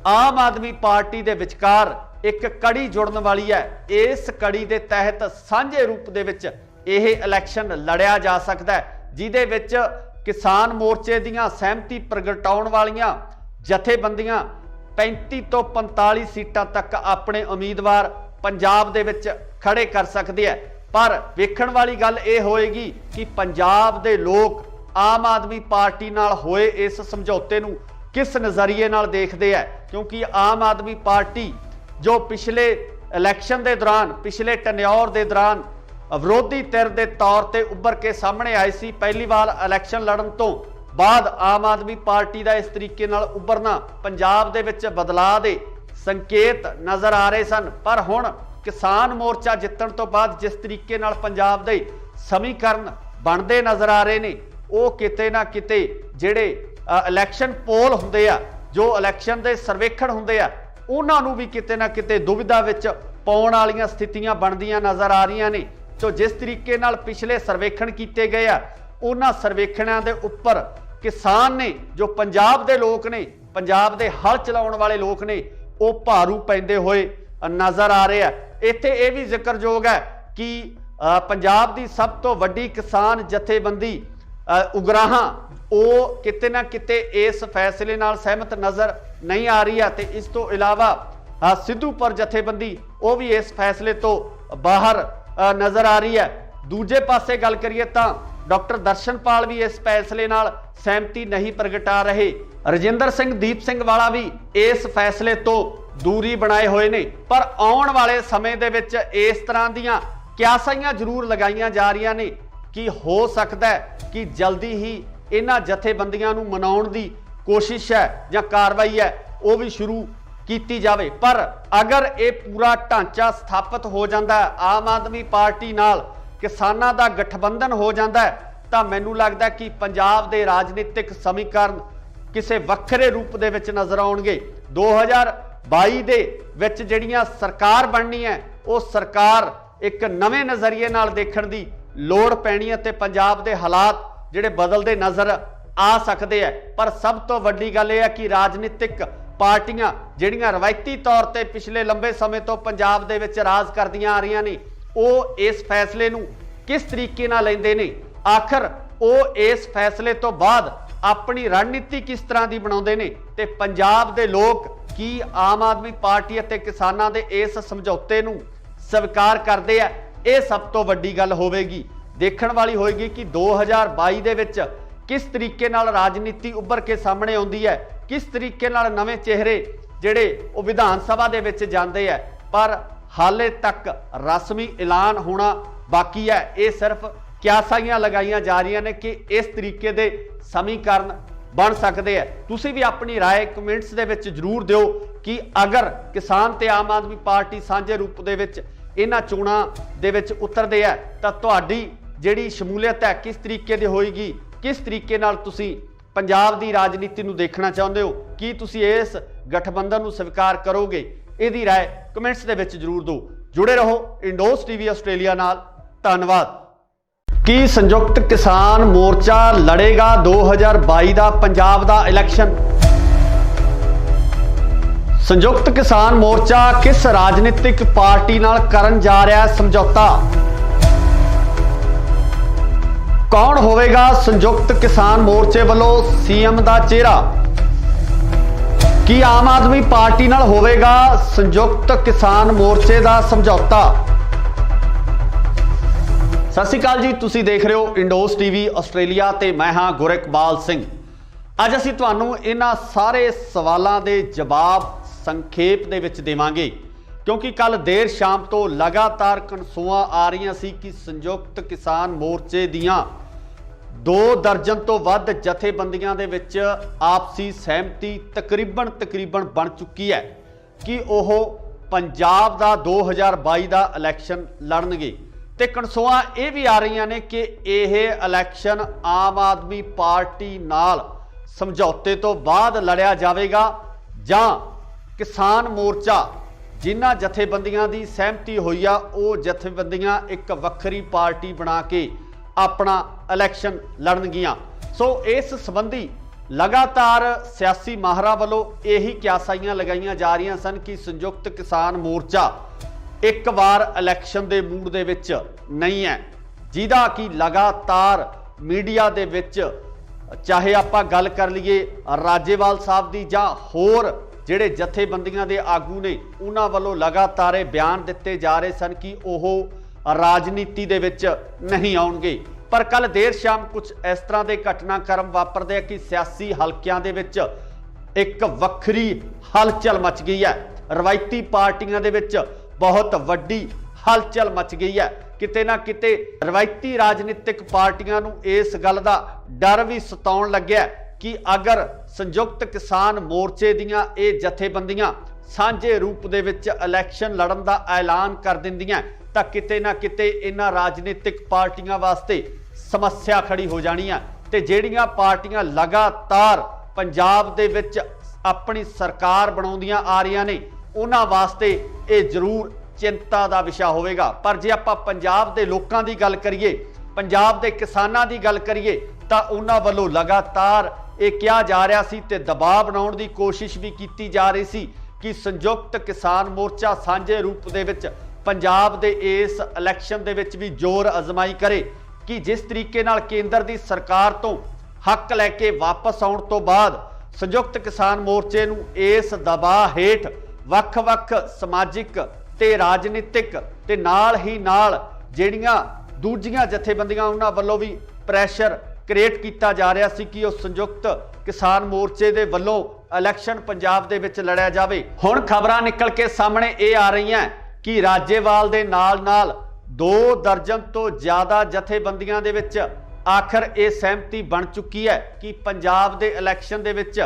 ਆਮ ਆਦਮੀ ਪਾਰਟੀ ਦੇ ਵਿਚਕਾਰ ਇੱਕ ਕੜੀ ਜੁੜਨ ਵਾਲੀ ਹੈ। ਇਸ ਕੜੀ ਦੇ ਤਹਿਤ ਸਾਂਝੇ ਰੂਪ ਦੇ ਵਿੱਚ ਇਹ ਇਲੈਕਸ਼ਨ ਲੜਿਆ ਜਾ ਸਕਦਾ ਹੈ ਜਿਹਦੇ ਵਿੱਚ ਕਿਸਾਨ ਮੋਰਚੇ ਦੀਆਂ ਸਹਿਮਤੀ ਪ੍ਰਗਟਾਉਣ ਵਾਲੀਆਂ ਜਥੇਬੰਦੀਆਂ 35 ਤੋਂ 45 ਸੀਟਾਂ ਤੱਕ ਆਪਣੇ ਉਮੀਦਵਾਰ ਪੰਜਾਬ ਦੇ ਵਿੱਚ ਖੜੇ ਕਰ ਸਕਦੇ ਆ। ਪਰ ਵੇਖਣ ਵਾਲੀ ਗੱਲ ਇਹ ਹੋਏਗੀ ਕਿ ਪੰਜਾਬ ਦੇ ਲੋਕ ਆਮ ਆਦਮੀ ਪਾਰਟੀ ਨਾਲ ਹੋਏ ਇਸ ਸਮਝੌਤੇ ਨੂੰ ਕਿਸ ਨਜ਼ਰੀਏ ਨਾਲ ਦੇਖਦੇ ਆ, ਕਿਉਂਕਿ ਆਮ ਆਦਮੀ ਪਾਰਟੀ ਜੋ ਪਿਛਲੇ ਇਲੈਕਸ਼ਨ ਦੇ ਦੌਰਾਨ ਪਿਛਲੇ ਟੈਨਿਓਰ ਦੇ ਦੌਰਾਨ ਵਿਰੋਧੀ ਧਿਰ ਦੇ ਤੌਰ ਤੇ ਉੱਭਰ ਕੇ ਸਾਹਮਣੇ ਆਈ ਸੀ, ਪਹਿਲੀ ਵਾਰ ਇਲੈਕਸ਼ਨ ਲੜਨ ਤੋਂ ਬਾਅਦ ਆਮ ਆਦਮੀ ਪਾਰਟੀ ਦਾ ਇਸ ਤਰੀਕੇ ਨਾਲ ਉੱਭਰਨਾ ਪੰਜਾਬ ਦੇ ਵਿੱਚ ਬਦਲਾਅ ਦੇ ਸੰਕੇਤ ਨਜ਼ਰ ਆ ਰਹੇ ਸਨ। ਪਰ ਹੁਣ ਕਿਸਾਨ ਮੋਰਚਾ ਜਿੱਤਣ ਤੋਂ ਬਾਅਦ ਜਿਸ ਤਰੀਕੇ ਨਾਲ ਪੰਜਾਬ ਦੇ ਸਮੀਕਰਨ ਬਣਦੇ ਨਜ਼ਰ ਆ ਰਹੇ ਨੇ ਉਹ ਕਿਤੇ ਨਾ ਕਿਤੇ ਜਿਹੜੇ ਇਲੈਕਸ਼ਨ ਪੋਲ ਹੁੰਦੇ ਆ, ਜੋ ਇਲੈਕਸ਼ਨ ਦੇ ਸਰਵੇਖਣ ਹੁੰਦੇ ਆ, ਉਹਨਾਂ ਨੂੰ ਵੀ ਕਿਤੇ ਨਾ ਕਿਤੇ ਦੁਵਿਧਾ ਵਿੱਚ ਪਾਉਣ ਵਾਲੀਆਂ ਸਥਿਤੀਆਂ ਬਣਦੀਆਂ ਨਜ਼ਰ ਆ ਰਹੀਆਂ ਨੇ। ਸੋ ਜਿਸ ਤਰੀਕੇ ਨਾਲ ਪਿਛਲੇ ਸਰਵੇਖਣ ਕੀਤੇ ਗਏ ਆ ਉਹਨਾਂ ਸਰਵੇਖਣਾਂ ਦੇ ਉੱਪਰ ਕਿਸਾਨ ਨੇ, ਜੋ ਪੰਜਾਬ ਦੇ ਲੋਕ ਨੇ, ਪੰਜਾਬ ਦੇ ਹਲ ਚਲਾਉਣ ਵਾਲੇ ਲੋਕ ਨੇ, ਉਹ ਭਾਰੂ ਪੈਂਦੇ ਹੋਏ ਨਜ਼ਰ ਆ ਰਹੇ ਆ। ਇੱਥੇ ਇਹ ਵੀ ਜ਼ਿਕਰਯੋਗ ਹੈ ਕਿ ਪੰਜਾਬ ਦੀ ਸਭ ਤੋਂ ਵੱਡੀ ਕਿਸਾਨ ਜਥੇਬੰਦੀ ਉਗਰਾਹਾਂ ਉਹ ਕਿਤੇ ਨਾ ਕਿਤੇ ਇਸ ਫੈਸਲੇ ਨਾਲ ਸਹਿਮਤ ਨਜ਼ਰ ਨਹੀਂ ਆ ਰਹੀ ਹੈ ਤੇ ਇਸ ਤੋਂ ਇਲਾਵਾ ਸਿੱਧੂਪੁਰ ਜਥੇਬੰਦੀ ਉਹ ਵੀ ਇਸ ਫੈਸਲੇ ਤੋਂ ਬਾਹਰ ਨਜ਼ਰ ਆ ਰਹੀ ਹੈ। ਦੂਜੇ ਪਾਸੇ ਗੱਲ ਕਰੀਏ ਤਾਂ ਡਾਕਟਰ ਦਰਸ਼ਨਪਾਲ ਵੀ ਇਸ ਫੈਸਲੇ ਨਾਲ ਸਹਿਮਤੀ ਨਹੀਂ ਪ੍ਰਗਟਾ ਰਹੇ। ਰਜਿੰਦਰ ਸਿੰਘ ਦੀਪ ਸਿੰਘ ਵਾਲਾ ਵੀ ਇਸ ਫੈਸਲੇ ਤੋਂ ਦੂਰੀ ਬਣਾਏ ਹੋਏ ਨੇ। ਪਰ ਆਉਣ ਵਾਲੇ ਸਮੇਂ ਦੇ ਵਿੱਚ ਇਸ ਤਰ੍ਹਾਂ ਦੀਆਂ ਕਿਆਸਾਈਆਂ ਜ਼ਰੂਰ ਲਗਾਈਆਂ ਜਾ ਰਹੀਆਂ ਨੇ ਕਿ ਹੋ ਸਕਦਾ ਹੈ ਕਿ ਜਲਦੀ ਹੀ ਇਹਨਾਂ ਜਥੇਬੰਦੀਆਂ ਨੂੰ ਮਨਾਉਣ ਦੀ ਕੋਸ਼ਿਸ਼ ਹੈ ਜਾਂ ਕਾਰਵਾਈ ਹੈ ਉਹ ਵੀ ਸ਼ੁਰੂ ਕੀਤੀ ਜਾਵੇ। ਪਰ ਅਗਰ ਇਹ ਪੂਰਾ ਢਾਂਚਾ ਸਥਾਪਿਤ ਹੋ ਜਾਂਦਾ ਹੈ, ਆਮ ਆਦਮੀ ਪਾਰਟੀ ਨਾਲ ਕਿਸਾਨਾਂ ਦਾ ਗਠਬੰਧਨ ਹੋ ਜਾਂਦਾ ਹੈ, ਤਾਂ ਮੈਨੂੰ ਲੱਗਦਾ ਕਿ ਪੰਜਾਬ ਦੇ ਰਾਜਨੀਤਿਕ ਸਮੀਕਰਨ ਕਿਸੇ ਵੱਖਰੇ ਰੂਪ ਦੇ ਵਿੱਚ ਨਜ਼ਰ ਆਉਣਗੇ। 2022 ਦੇ ਵਿੱਚ ਜਿਹੜੀਆਂ ਸਰਕਾਰ ਬਣਨੀ ਹੈ ਉਹ ਸਰਕਾਰ ਇੱਕ ਨਵੇਂ ਨਜ਼ਰੀਏ ਨਾਲ ਦੇਖਣ ਦੀ ਲੋੜ ਪੈਣੀ ਹੈ ਤੇ ਪੰਜਾਬ ਦੇ ਹਾਲਾਤ ਜਿਹੜੇ ਬਦਲਦੇ ਨਜ਼ਰ ਆ ਸਕਦੇ ਆ। ਪਰ ਸਭ ਤੋਂ ਵੱਡੀ ਗੱਲ ਇਹ ਹੈ ਕਿ ਰਾਜਨੀਤਿਕ ਪਾਰਟੀਆਂ ਜਿਹੜੀਆਂ ਰਵਾਇਤੀ ਤੌਰ ਤੇ ਪਿਛਲੇ ਲੰਬੇ ਸਮੇਂ ਤੋਂ ਪੰਜਾਬ ਦੇ ਵਿੱਚ ਰਾਜ ਕਰਦੀਆਂ ਆ ਰਹੀਆਂ ਨੇ ਉਹ ਇਸ ਫੈਸਲੇ ਨੂੰ ਕਿਸ ਤਰੀਕੇ ਨਾਲ ਲੈਂਦੇ ਨੇ, ਆਖਰ ਉਹ ਇਸ ਫੈਸਲੇ ਤੋਂ ਬਾਅਦ ਆਪਣੀ ਰਣਨੀਤੀ ਕਿਸ ਤਰ੍ਹਾਂ ਦੀ ਬਣਾਉਂਦੇ ਨੇ ਤੇ ਪੰਜਾਬ ਦੇ ਲੋਕ ਕੀ ਆਮ ਆਦਮੀ ਪਾਰਟੀ ਅਤੇ ਕਿਸਾਨਾਂ ਦੇ ਇਸ ਸਮਝੌਤੇ ਨੂੰ ਸਵੀਕਾਰ ਕਰਦੇ ਆ, ਇਹ ਸਭ ਤੋਂ ਵੱਡੀ ਗੱਲ ਹੋਵੇਗੀ। ਦੇਖਣ ਵਾਲੀ ਹੋਏਗੀ ਕਿ 2022 ਦੇ ਵਿੱਚ ਕਿਸ ਤਰੀਕੇ ਨਾਲ ਰਾਜਨੀਤੀ ਉੱਭਰ ਕੇ ਸਾਹਮਣੇ ਆਉਂਦੀ ਹੈ, ਕਿਸ ਤਰੀਕੇ ਨਾਲ ਨਵੇਂ ਚਿਹਰੇ ਜਿਹੜੇ ਉਹ ਵਿਧਾਨ ਸਭਾ ਦੇ ਵਿੱਚ ਜਾਂਦੇ ਆ। ਪਰ ਹਾਲੇ ਤੱਕ ਰਸਮੀ ਐਲਾਨ ਹੋਣਾ ਬਾਕੀ ਹੈ। ਇਹ ਸਿਰਫ ਕਿਆਸਾਈਆਂ ਲਗਾਈਆਂ ਜਾ ਰਹੀਆਂ ਨੇ ਕਿ ਇਸ ਤਰੀਕੇ ਦੇ ਸਮੀਕਰਨ ਬਣ ਸਕਦੇ ਆ। ਤੁਸੀਂ ਵੀ ਆਪਣੀ ਰਾਏ ਕਮੈਂਟਸ ਦੇ ਵਿੱਚ ਜ਼ਰੂਰ ਦਿਓ ਕਿ ਅਗਰ ਕਿਸਾਨ ਤੇ ਆਮ ਆਦਮੀ ਪਾਰਟੀ ਸਾਂਝੇ ਰੂਪ ਦੇ ਵਿੱਚ ਇਹਨਾਂ ਚੋਣਾਂ ਦੇ ਵਿੱਚ ਉਤਰਦੇ ਆ ਤਾਂ ਤੁਹਾਡੀ ਜਿਹੜੀ ਸ਼ਮੂਲੀਅਤ ਹੈ ਕਿਸ ਤਰੀਕੇ ਦੀ ਹੋਏਗੀ, ਕਿਸ ਤਰੀਕੇ ਨਾਲ ਤੁਸੀਂ ਪੰਜਾਬ ਦੀ ਰਾਜਨੀਤੀ ਨੂੰ ਦੇਖਣਾ ਚਾਹੁੰਦੇ ਹੋ, ਕੀ ਤੁਸੀਂ ਇਸ ਗਠਬੰਧਨ ਨੂੰ ਸਵੀਕਾਰ ਕਰੋਗੇ? ਇਹਦੀ ਰਾਏ ਕਮੈਂਟਸ ਦੇ ਵਿੱਚ ਜ਼ਰੂਰ ਦਿਓ। ਜੁੜੇ ਰਹੋ ਇੰਡੋਸ ਟੀਵੀ ਆਸਟ੍ਰੇਲੀਆ ਨਾਲ। ਧੰਨਵਾਦ। ਕੀ ਸੰਯੁਕਤ ਕਿਸਾਨ ਮੋਰਚਾ ਲੜੇਗਾ 2022 ਦਾ ਪੰਜਾਬ ਦਾ ਇਲੈਕਸ਼ਨ? ਸੰਯੁਕਤ ਕਿਸਾਨ ਮੋਰਚਾ ਕਿਸ ਰਾਜਨੀਤਿਕ ਪਾਰਟੀ ਨਾਲ ਕਰਨ ਜਾ ਰਿਹਾ ਹੈ ਸਮਝੌਤਾ? ਕੌਣ ਹੋਵੇਗਾ ਸੰਯੁਕਤ ਕਿਸਾਨ ਮੋਰਚੇ ਵੱਲੋਂ ਸੀਐਮ ਦਾ ਚਿਹਰਾ? ਕੀ ਆਮ ਆਦਮੀ ਪਾਰਟੀ ਨਾਲ ਹੋਵੇਗਾ ਸੰਯੁਕਤ ਕਿਸਾਨ ਮੋਰਚੇ ਦਾ ਸਮਝੌਤਾ? ਸਤਿ ਸ਼੍ਰੀ ਅਕਾਲ ਜੀ, ਤੁਸੀਂ ਦੇਖ ਰਹੇ ਹੋ ਇੰਡੋਸ ਟੀਵੀ ਆਸਟ੍ਰੇਲੀਆ ਤੇ ਮੈਂ ਹਾਂ ਗੁਰਿਕਬਾਲ ਸਿੰਘ। ਅੱਜ ਅਸੀਂ ਤੁਹਾਨੂੰ ਇਹਨਾਂ ਸਾਰੇ ਸਵਾਲਾਂ ਦੇ ਜਵਾਬ ਸੰਖੇਪ ਦੇ ਵਿੱਚ ਦੇਵਾਂਗੇ ਕਿਉਂਕਿ ਕੱਲ ਦੇਰ ਸ਼ਾਮ ਤੋਂ ਲਗਾਤਾਰ ਕਨਸੂਆਂ ਆ ਰਹੀਆਂ ਸੀ ਕਿ ਸੰਯੁਕਤ ਕਿਸਾਨ ਮੋਰਚੇ ਦੀਆਂ 2 ਦਰਜਨ ਤੋਂ ਵੱਧ ਜਥੇਬੰਦੀਆਂ ਦੇ ਵਿੱਚ ਆਪਸੀ ਸਹਿਮਤੀ ਤਕਰੀਬਨ ਬਣ ਚੁੱਕੀ ਹੈ ਕਿ ਉਹ ਪੰਜਾਬ ਦਾ 2022 ਦਾ ਇਲੈਕਸ਼ਨ ਲੜਨਗੇ। ਤੇ ਕਨਸੂਆਂ ਇਹ ਵੀ ਆ ਰਹੀਆਂ ਨੇ ਕਿ ਇਹ ਇਲੈਕਸ਼ਨ ਆਮ ਆਦਮੀ ਪਾਰਟੀ ਨਾਲ ਸਮਝੌਤੇ ਤੋਂ ਬਾਅਦ ਲੜਿਆ ਜਾਵੇਗਾ ਜਾਂ ਕਿਸਾਨ ਮੋਰਚਾ ਜਿਨ੍ਹਾਂ ਜਥੇਬੰਦੀਆਂ ਦੀ ਸਹਿਮਤੀ ਹੋਈ ਆ ਉਹ ਜਥੇਬੰਦੀਆਂ ਇੱਕ ਵੱਖਰੀ ਪਾਰਟੀ ਬਣਾ ਕੇ ਆਪਣਾ ਇਲੈਕਸ਼ਨ ਲੜਨਗੀਆਂ। ਸੋ ਇਸ ਸੰਬੰਧੀ ਲਗਾਤਾਰ ਸਿਆਸੀ ਮਾਹਰਾਂ ਵੱਲੋਂ ਇਹੀ ਕਿਆਸਾਈਆਂ ਲਗਾਈਆਂ ਜਾ ਰਹੀਆਂ ਸਨ ਕਿ ਸੰਯੁਕਤ ਕਿਸਾਨ ਮੋਰਚਾ ਇੱਕ ਵਾਰ ਇਲੈਕਸ਼ਨ ਦੇ ਮੂਡ ਦੇ ਵਿੱਚ ਨਹੀਂ ਹੈ, ਜਿਹਦਾ ਕਿ ਲਗਾਤਾਰ ਮੀਡੀਆ ਦੇ ਵਿੱਚ ਚਾਹੇ ਆਪਾਂ ਗੱਲ ਕਰ ਲਈਏ ਰਾਜੇਵਾਲ ਸਾਹਿਬ ਦੀ ਜਾਂ ਹੋਰ ਜਿਹੜੇ ਜਥੇਬੰਦੀਆਂ ਦੇ ਆਗੂ ਨੇ ਉਹਨਾਂ ਵੱਲੋਂ ਲਗਾਤਾਰ ਇਹ ਬਿਆਨ ਦਿੱਤੇ ਜਾ ਰਹੇ ਸਨ ਕਿ ਉਹ ਰਾਜਨੀਤੀ ਦੇ ਵਿੱਚ ਨਹੀਂ ਆਉਣਗੇ। ਪਰ ਕੱਲ ਦੇਰ ਸ਼ਾਮ ਕੁਝ ਇਸ ਤਰ੍ਹਾਂ ਦੇ ਘਟਨਾਕ੍ਰਮ ਵਾਪਰਦੇ ਆ ਕਿ ਸਿਆਸੀ ਹਲਕਿਆਂ ਦੇ ਵਿੱਚ ਇੱਕ ਵੱਖਰੀ ਹਲਚਲ ਮਚ ਗਈ ਹੈ। ਰਵਾਇਤੀ ਪਾਰਟੀਆਂ ਦੇ ਵਿੱਚ ਬਹੁਤ ਵੱਡੀ ਹਲਚਲ ਮਚ ਗਈ ਹੈ। ਕਿਤੇ ਨਾ ਕਿਤੇ ਰਵਾਇਤੀ ਰਾਜਨੀਤਿਕ ਪਾਰਟੀਆਂ ਨੂੰ ਇਸ ਗੱਲ ਦਾ ਡਰ ਵੀ ਸਤਾਉਣ ਲੱਗਿਆ ਕਿ ਅਗਰ ਸੰਯੁਕਤ ਕਿਸਾਨ ਮੋਰਚੇ ਦੀਆਂ ਇਹ ਜਥੇਬੰਦੀਆਂ ਸਾਂਝੇ ਰੂਪ ਦੇ ਵਿੱਚ ਇਲੈਕਸ਼ਨ ਲੜਨ ਦਾ ਐਲਾਨ ਕਰ ਦਿੰਦੀਆਂ ਤਾਂ ਕਿਤੇ ਨਾ ਕਿਤੇ ਇਹਨਾਂ ਰਾਜਨੀਤਿਕ ਪਾਰਟੀਆਂ ਵਾਸਤੇ ਸਮੱਸਿਆ ਖੜੀ ਹੋ ਜਾਣੀ ਹੈ। ਤੇ ਜਿਹੜੀਆਂ ਪਾਰਟੀਆਂ ਲਗਾਤਾਰ ਪੰਜਾਬ ਦੇ ਵਿੱਚ ਆਪਣੀ ਸਰਕਾਰ ਬਣਾਉਂਦੀਆਂ ਆ ਰਹੀਆਂ ਨੇ ਉਹਨਾਂ ਵਾਸਤੇ ਇਹ ਜ਼ਰੂਰ ਚਿੰਤਾ ਦਾ ਵਿਸ਼ਾ ਹੋਵੇਗਾ। ਪਰ ਜੇ ਆਪਾਂ ਪੰਜਾਬ ਦੇ ਲੋਕਾਂ ਦੀ ਗੱਲ ਕਰੀਏ, ਪੰਜਾਬ ਦੇ ਕਿਸਾਨਾਂ ਦੀ ਗੱਲ ਕਰੀਏ ਤਾਂ ਉਹਨਾਂ ਵੱਲੋਂ ਲਗਾਤਾਰ ਇਹ ਕਿਹਾ ਜਾ ਰਿਹਾ ਸੀ ਤੇ ਦਬਾਅ ਬਣਾਉਣ ਦੀ ਕੋਸ਼ਿਸ਼ ਵੀ ਕੀਤੀ ਜਾ ਰਹੀ ਸੀ ਕਿ ਸੰਯੁਕਤ ਕਿਸਾਨ ਮੋਰਚਾ ਸਾਂਝੇ ਰੂਪ ਦੇ ਵਿੱਚ ਪੰਜਾਬ ਦੇ ਇਸ ਇਲੈਕਸ਼ਨ ਦੇ ਵਿੱਚ ਵੀ ਜ਼ੋਰ ਅਜ਼ਮਾਈ ਕਰੇ ਕਿ ਜਿਸ ਤਰੀਕੇ ਨਾਲ ਕੇਂਦਰ ਦੀ ਸਰਕਾਰ ਤੋਂ ਹੱਕ ਲੈ ਕੇ ਵਾਪਸ ਆਉਣ ਤੋਂ ਬਾਅਦ ਸੰਯੁਕਤ ਕਿਸਾਨ ਮੋਰਚੇ ਨੂੰ ਇਸ ਦਬਾਅ ਹੇਠ ਵੱਖ-ਵੱਖ ਸਮਾਜਿਕ ਤੇ ਰਾਜਨੀਤਿਕ ਤੇ ਨਾਲ ਹੀ ਨਾਲ ਜਿਹੜੀਆਂ ਦੂਜੀਆਂ ਜਥੇਬੰਦੀਆਂ ਉਹਨਾਂ ਵੱਲੋਂ ਵੀ ਪ੍ਰੈਸ਼ਰ ਕ੍ਰੀਏਟ ਕੀਤਾ ਜਾ ਰਿਹਾ ਸੀ ਕਿ ਉਹ ਸੰਯੁਕਤ ਕਿਸਾਨ ਮੋਰਚੇ ਦੇ ਵੱਲੋਂ ਇਲੈਕਸ਼ਨ ਪੰਜਾਬ ਦੇ ਵਿੱਚ ਲੜਿਆ ਜਾਵੇ। ਹੁਣ ਖਬਰਾਂ ਨਿਕਲ ਕੇ ਸਾਹਮਣੇ ਇਹ ਆ ਰਹੀਆਂ ਕਿ ਰਾਜੇਵਾਲ ਦੇ ਨਾਲ 2 ਦਰਜਨ ਤੋਂ ਜ਼ਿਆਦਾ ਜਥੇਬੰਦੀਆਂ ਦੇ ਵਿੱਚ ਆਖਰ ਇਹ ਸਹਿਮਤੀ ਬਣ ਚੁੱਕੀ ਹੈ ਕਿ ਪੰਜਾਬ ਦੇ ਇਲੈਕਸ਼ਨ ਦੇ ਵਿੱਚ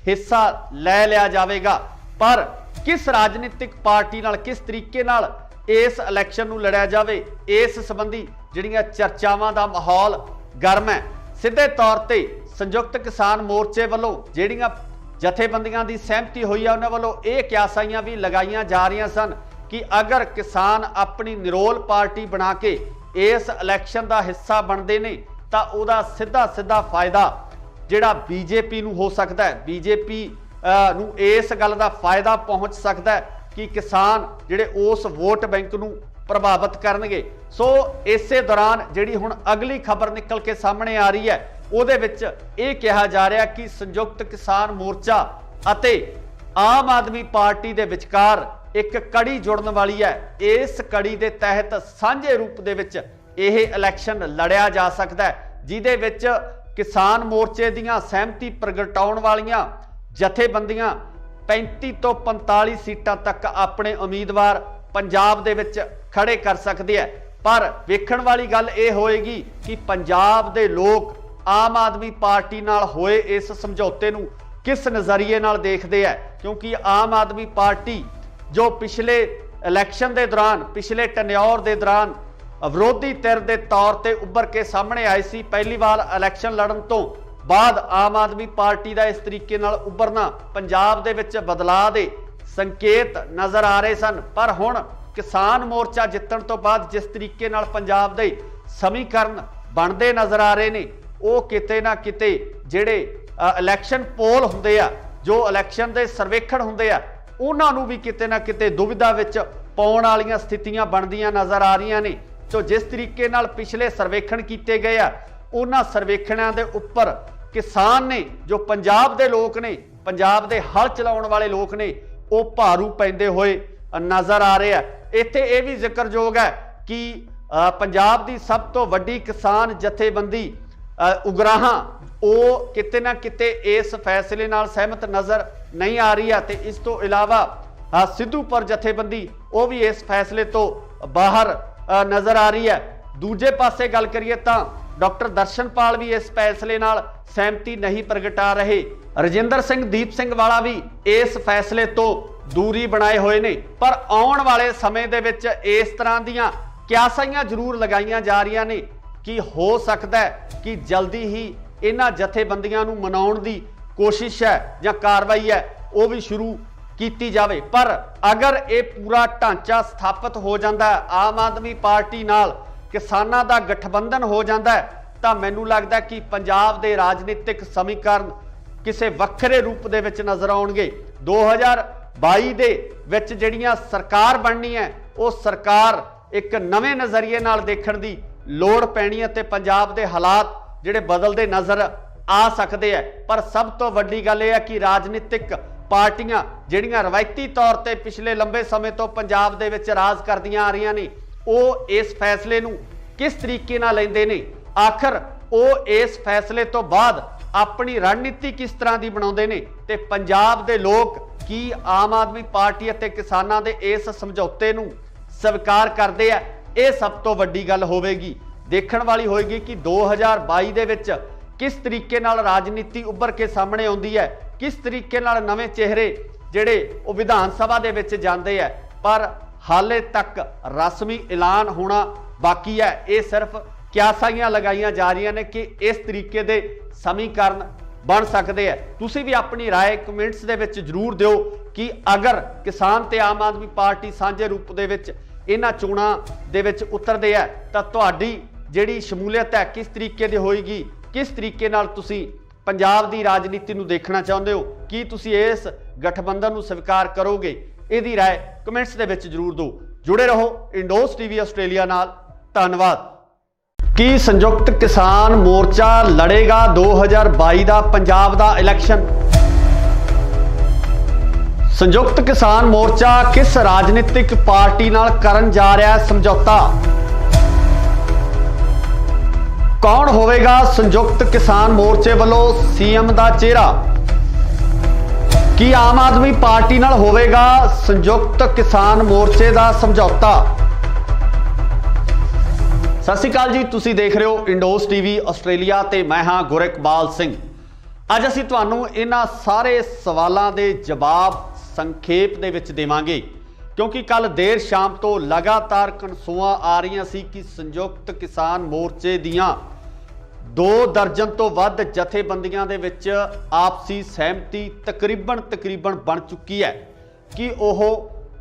ਹਿੱਸਾ ਲੈ ਲਿਆ ਜਾਵੇਗਾ। ਪਰ ਕਿਸ ਰਾਜਨੀਤਿਕ ਪਾਰਟੀ ਨਾਲ ਕਿਸ ਤਰੀਕੇ ਨਾਲ ਇਸ ਇਲੈਕਸ਼ਨ ਨੂੰ ਲੜਿਆ ਜਾਵੇ ਇਸ ਸੰਬੰਧੀ ਜਿਹੜੀਆਂ ਚਰਚਾਵਾਂ ਦਾ ਮਾਹੌਲ ਗਰਮ ਹੈ। ਸਿੱਧੇ ਤੌਰ ਤੇ ਸੰਯੁਕਤ ਕਿਸਾਨ ਮੋਰਚੇ ਵੱਲੋਂ ਜਿਹੜੀਆਂ ਜਥੇਬੰਦੀਆਂ ਦੀ ਸਹਿਮਤੀ ਹੋਈ ਹੈ ਉਹਨਾਂ ਵੱਲੋਂ ਇਹ ਕਿਆਸਾਈਆਂ ਵੀ ਲਗਾਈਆਂ ਜਾ ਰਹੀਆਂ ਸਨ ਕਿ ਅਗਰ ਕਿਸਾਨ ਆਪਣੀ ਨਿਰੋਲ ਪਾਰਟੀ ਬਣਾ ਕੇ ਇਸ ਇਲੈਕਸ਼ਨ ਦਾ ਹਿੱਸਾ ਬਣਦੇ ਨੇ ਤਾਂ ਉਹਦਾ ਸਿੱਧਾ ਫਾਇਦਾ ਜਿਹੜਾ ਬੀਜੇਪੀ ਨੂੰ ਹੋ ਸਕਦਾ ਹੈ। ਬੀਜੇਪੀ ਨੂੰ ਇਸ ਗੱਲ ਦਾ ਫਾਇਦਾ ਪਹੁੰਚ ਸਕਦਾ ਹੈ ਕਿ ਕਿਸਾਨ ਜਿਹੜੇ ਉਸ ਵੋਟ ਬੈਂਕ ਨੂੰ ਪ੍ਰਭਾਵਿਤ ਕਰਨਗੇ। ਸੋ ਇਸੇ ਦੌਰਾਨ ਜਿਹੜੀ ਹੁਣ ਅਗਲੀ ਖਬਰ ਨਿਕਲ ਕੇ ਸਾਹਮਣੇ ਆ ਰਹੀ ਹੈ ਉਹਦੇ ਵਿੱਚ ਇਹ ਕਿਹਾ ਜਾ ਰਿਹਾ ਕਿ ਸੰਯੁਕਤ ਕਿਸਾਨ ਮੋਰਚਾ ਅਤੇ ਆਮ ਆਦਮੀ ਪਾਰਟੀ ਦੇ ਵਿਚਕਾਰ ਇੱਕ ਕੜੀ ਜੁੜਨ ਵਾਲੀ ਹੈ। ਇਸ ਕੜੀ ਦੇ ਤਹਿਤ ਸਾਂਝੇ ਰੂਪ ਦੇ ਵਿੱਚ ਇਹ ਇਲੈਕਸ਼ਨ ਲੜਿਆ ਜਾ ਸਕਦਾ ਹੈ ਜਿਹਦੇ ਵਿੱਚ ਕਿਸਾਨ ਮੋਰਚੇ ਦੀਆਂ ਸਹਿਮਤੀ ਪ੍ਰਗਟਾਉਣ ਵਾਲੀਆਂ ਜਥੇਬੰਦੀਆਂ 35 ਤੋਂ 45 ਸੀਟਾਂ ਤੱਕ ਆਪਣੇ ਉਮੀਦਵਾਰ ਪੰਜਾਬ ਦੇ ਵਿੱਚ ਖੜੇ ਕਰ ਸਕਦੀ ਹੈ पर वेखण वाली गल ये होएगी कि पंजाब दे लोग आम आदमी पार्टी नाल होए इस समझौते नूं किस नज़रिए नाल देखदे है, क्योंकि आम आदमी पार्टी जो पिछले इलैक्शन के दौरान पिछले टन्योर के दौरान विरोधी धिर के तौर पर उभर के सामने आए सी, पहली बार इलैक्शन लड़न तो बाद आम आदमी पार्टी का इस तरीके नाल उभरना पंजाब दे विच बदलाव के संकेत नज़र आ रहे सन। पर हुण किसान मोर्चा जितण तो बाद जिस तरीके नाल पंजाब दे समीकरण बनते नज़र आ रहे ने, वो किते ना किते जिहड़े इलैक्शन पोल हुंदे आ, जो इलैक्शन के सर्वेखण हुंदे आ, उन्हां नूं भी किते ना किते दुविधा विच पाउण वालीआं स्थितियां बनदियां नज़र आ रहीआं ने। तो जिस तरीके नाल पिछले सर्वेखण कीते गए आ, उन्हां सर्वेखणां दे उप्पर किसान ने, जो पंजाब दे लोक ने, पंजाब दे हल चलाउण वाले लोक ने, वो भारू पैंदे होए नज़र आ रहे हैं। इत्थे ये भी जिक्रयोग है कि पंजाब की सब तो वड्डी किसान जथेबंदी उगराहां वो किते ना किते इस फैसले नाल सहमत नज़र नहीं आ रही है। तो इस तो इलावा सिद्धूपुर जथेबंदी वो भी इस फैसले तो बाहर नज़र आ रही है। दूजे पासे गल करिए तो डॉक्टर दर्शनपाल भी इस फैसले नाल सहमति नहीं प्रगटा रहे। रजिंदर सिंह दीप सिंह वाला भी इस फैसले तो दूरी बनाए हुए ने। पर आउण वाले समय दे विच इस तरह दीयां क्यासाइयां जरूर लगाईयां जा रही ने कि हो सकता है कि जल्दी ही इन्हां जथेबंदियां नूं मनाउण दी कोशिश है या कार्रवाई है वो भी शुरू की जाए। पर अगर ये पूरा ढांचा स्थापित हो जाता है, आम आदमी पार्टी नाल किसानां दा गठबंधन हो जाता है, तो मैनूं लगदा है कि पंजाब दे राजनीतिक समीकरण किसी वक्रे रूप दे विच नज़र आउणगे। 2022 दे विच जिहड़ियां सरकार बननी है, वो सरकार एक नवे नज़रिए नाल देखण दी लोड़ पैनी है ते पंजाब दे हालात जिहड़े बदलदे नज़र आ सकते हैं। पर सब तो वड्डी गल यह है कि राजनीतिक पार्टियां जिहड़ियां रवायती तौर पर पिछले लंबे समय तो पंजाब दे विच राज करदियां आ रही ने, वो इस फैसले नूं किस तरीके नाल लैंदे ने, आखिर वो इस फैसले तो बाद अपनी रणनीति किस तरह की बनाउंदे ने, ते पंजाब दे लोग की आम आदमी पार्टी अते किसानां दे इस समझौते नूं स्वीकार करदे आ। ये सब तो वड्डी गल होवेगी, देखण वाली होएगी कि 2022 दे विच किस तरीके नाल राजनीति उभर के सामने आउंदी है, किस तरीके नाल नवे चेहरे जिहड़े वो विधान सभा दे विच जांदे है। पर हाले तक रस्मी ऐलान होना बाकी है। ये सिर्फ क्यासाइयां लगाईयां जा रही ने कि इस तरीके दे समीकरण बन सकते हैं। तुसी भी अपनी राय कमेंट्स दे विच जरूर दिओ कि अगर किसान ते आम आदमी पार्टी सांझे रूप दे विच इन्हां चोणां दे विच उतरदे है तां तुहाडी जिहड़ी शमूलीयत है किस तरीके दी होएगी, किस तरीके नाल तुसी पंजाब दी राजनीति नूं देखना चाहुंदे हो, कि तुसी इस गठबंधन नूं स्वीकार करोगे? इहदी राय कमेंट्स दे विच जरूर दो। जुड़े रहो इंडोस टीवी आस्ट्रेलिया नाल। धन्नवाद। की संयुक्त किसान मोर्चा लड़ेगा 2022 का पंजाब का इलैक्शन? संयुक्त किसान मोर्चा किस राजनीतिक पार्टी नाल करन जा रहा है समझौता? कौन होवेगा संयुक्त किसान मोर्चे वालों सीएम का चेहरा? की आम आदमी पार्टी नाल होवेगा संयुक्त किसान मोर्चे का समझौता? सत श्री अकाल जी, तुसी देख रहे हो इंडोस टीवी आस्ट्रेलिया ते मैं हाँ गुरकबाल सिंह। अज असीं तुहानूं इन्हां सारे सवालों के जवाब संखेप दे विच देवांगे, क्योंकि कल देर शाम तो लगातार कनसूआं आ रही सी कि संयुक्त किसान मोर्चे दियां 2 दर्जन तो वध जथेबंदियां दे विच आपसी सहमति तकरीबन बन चुकी है कि ओह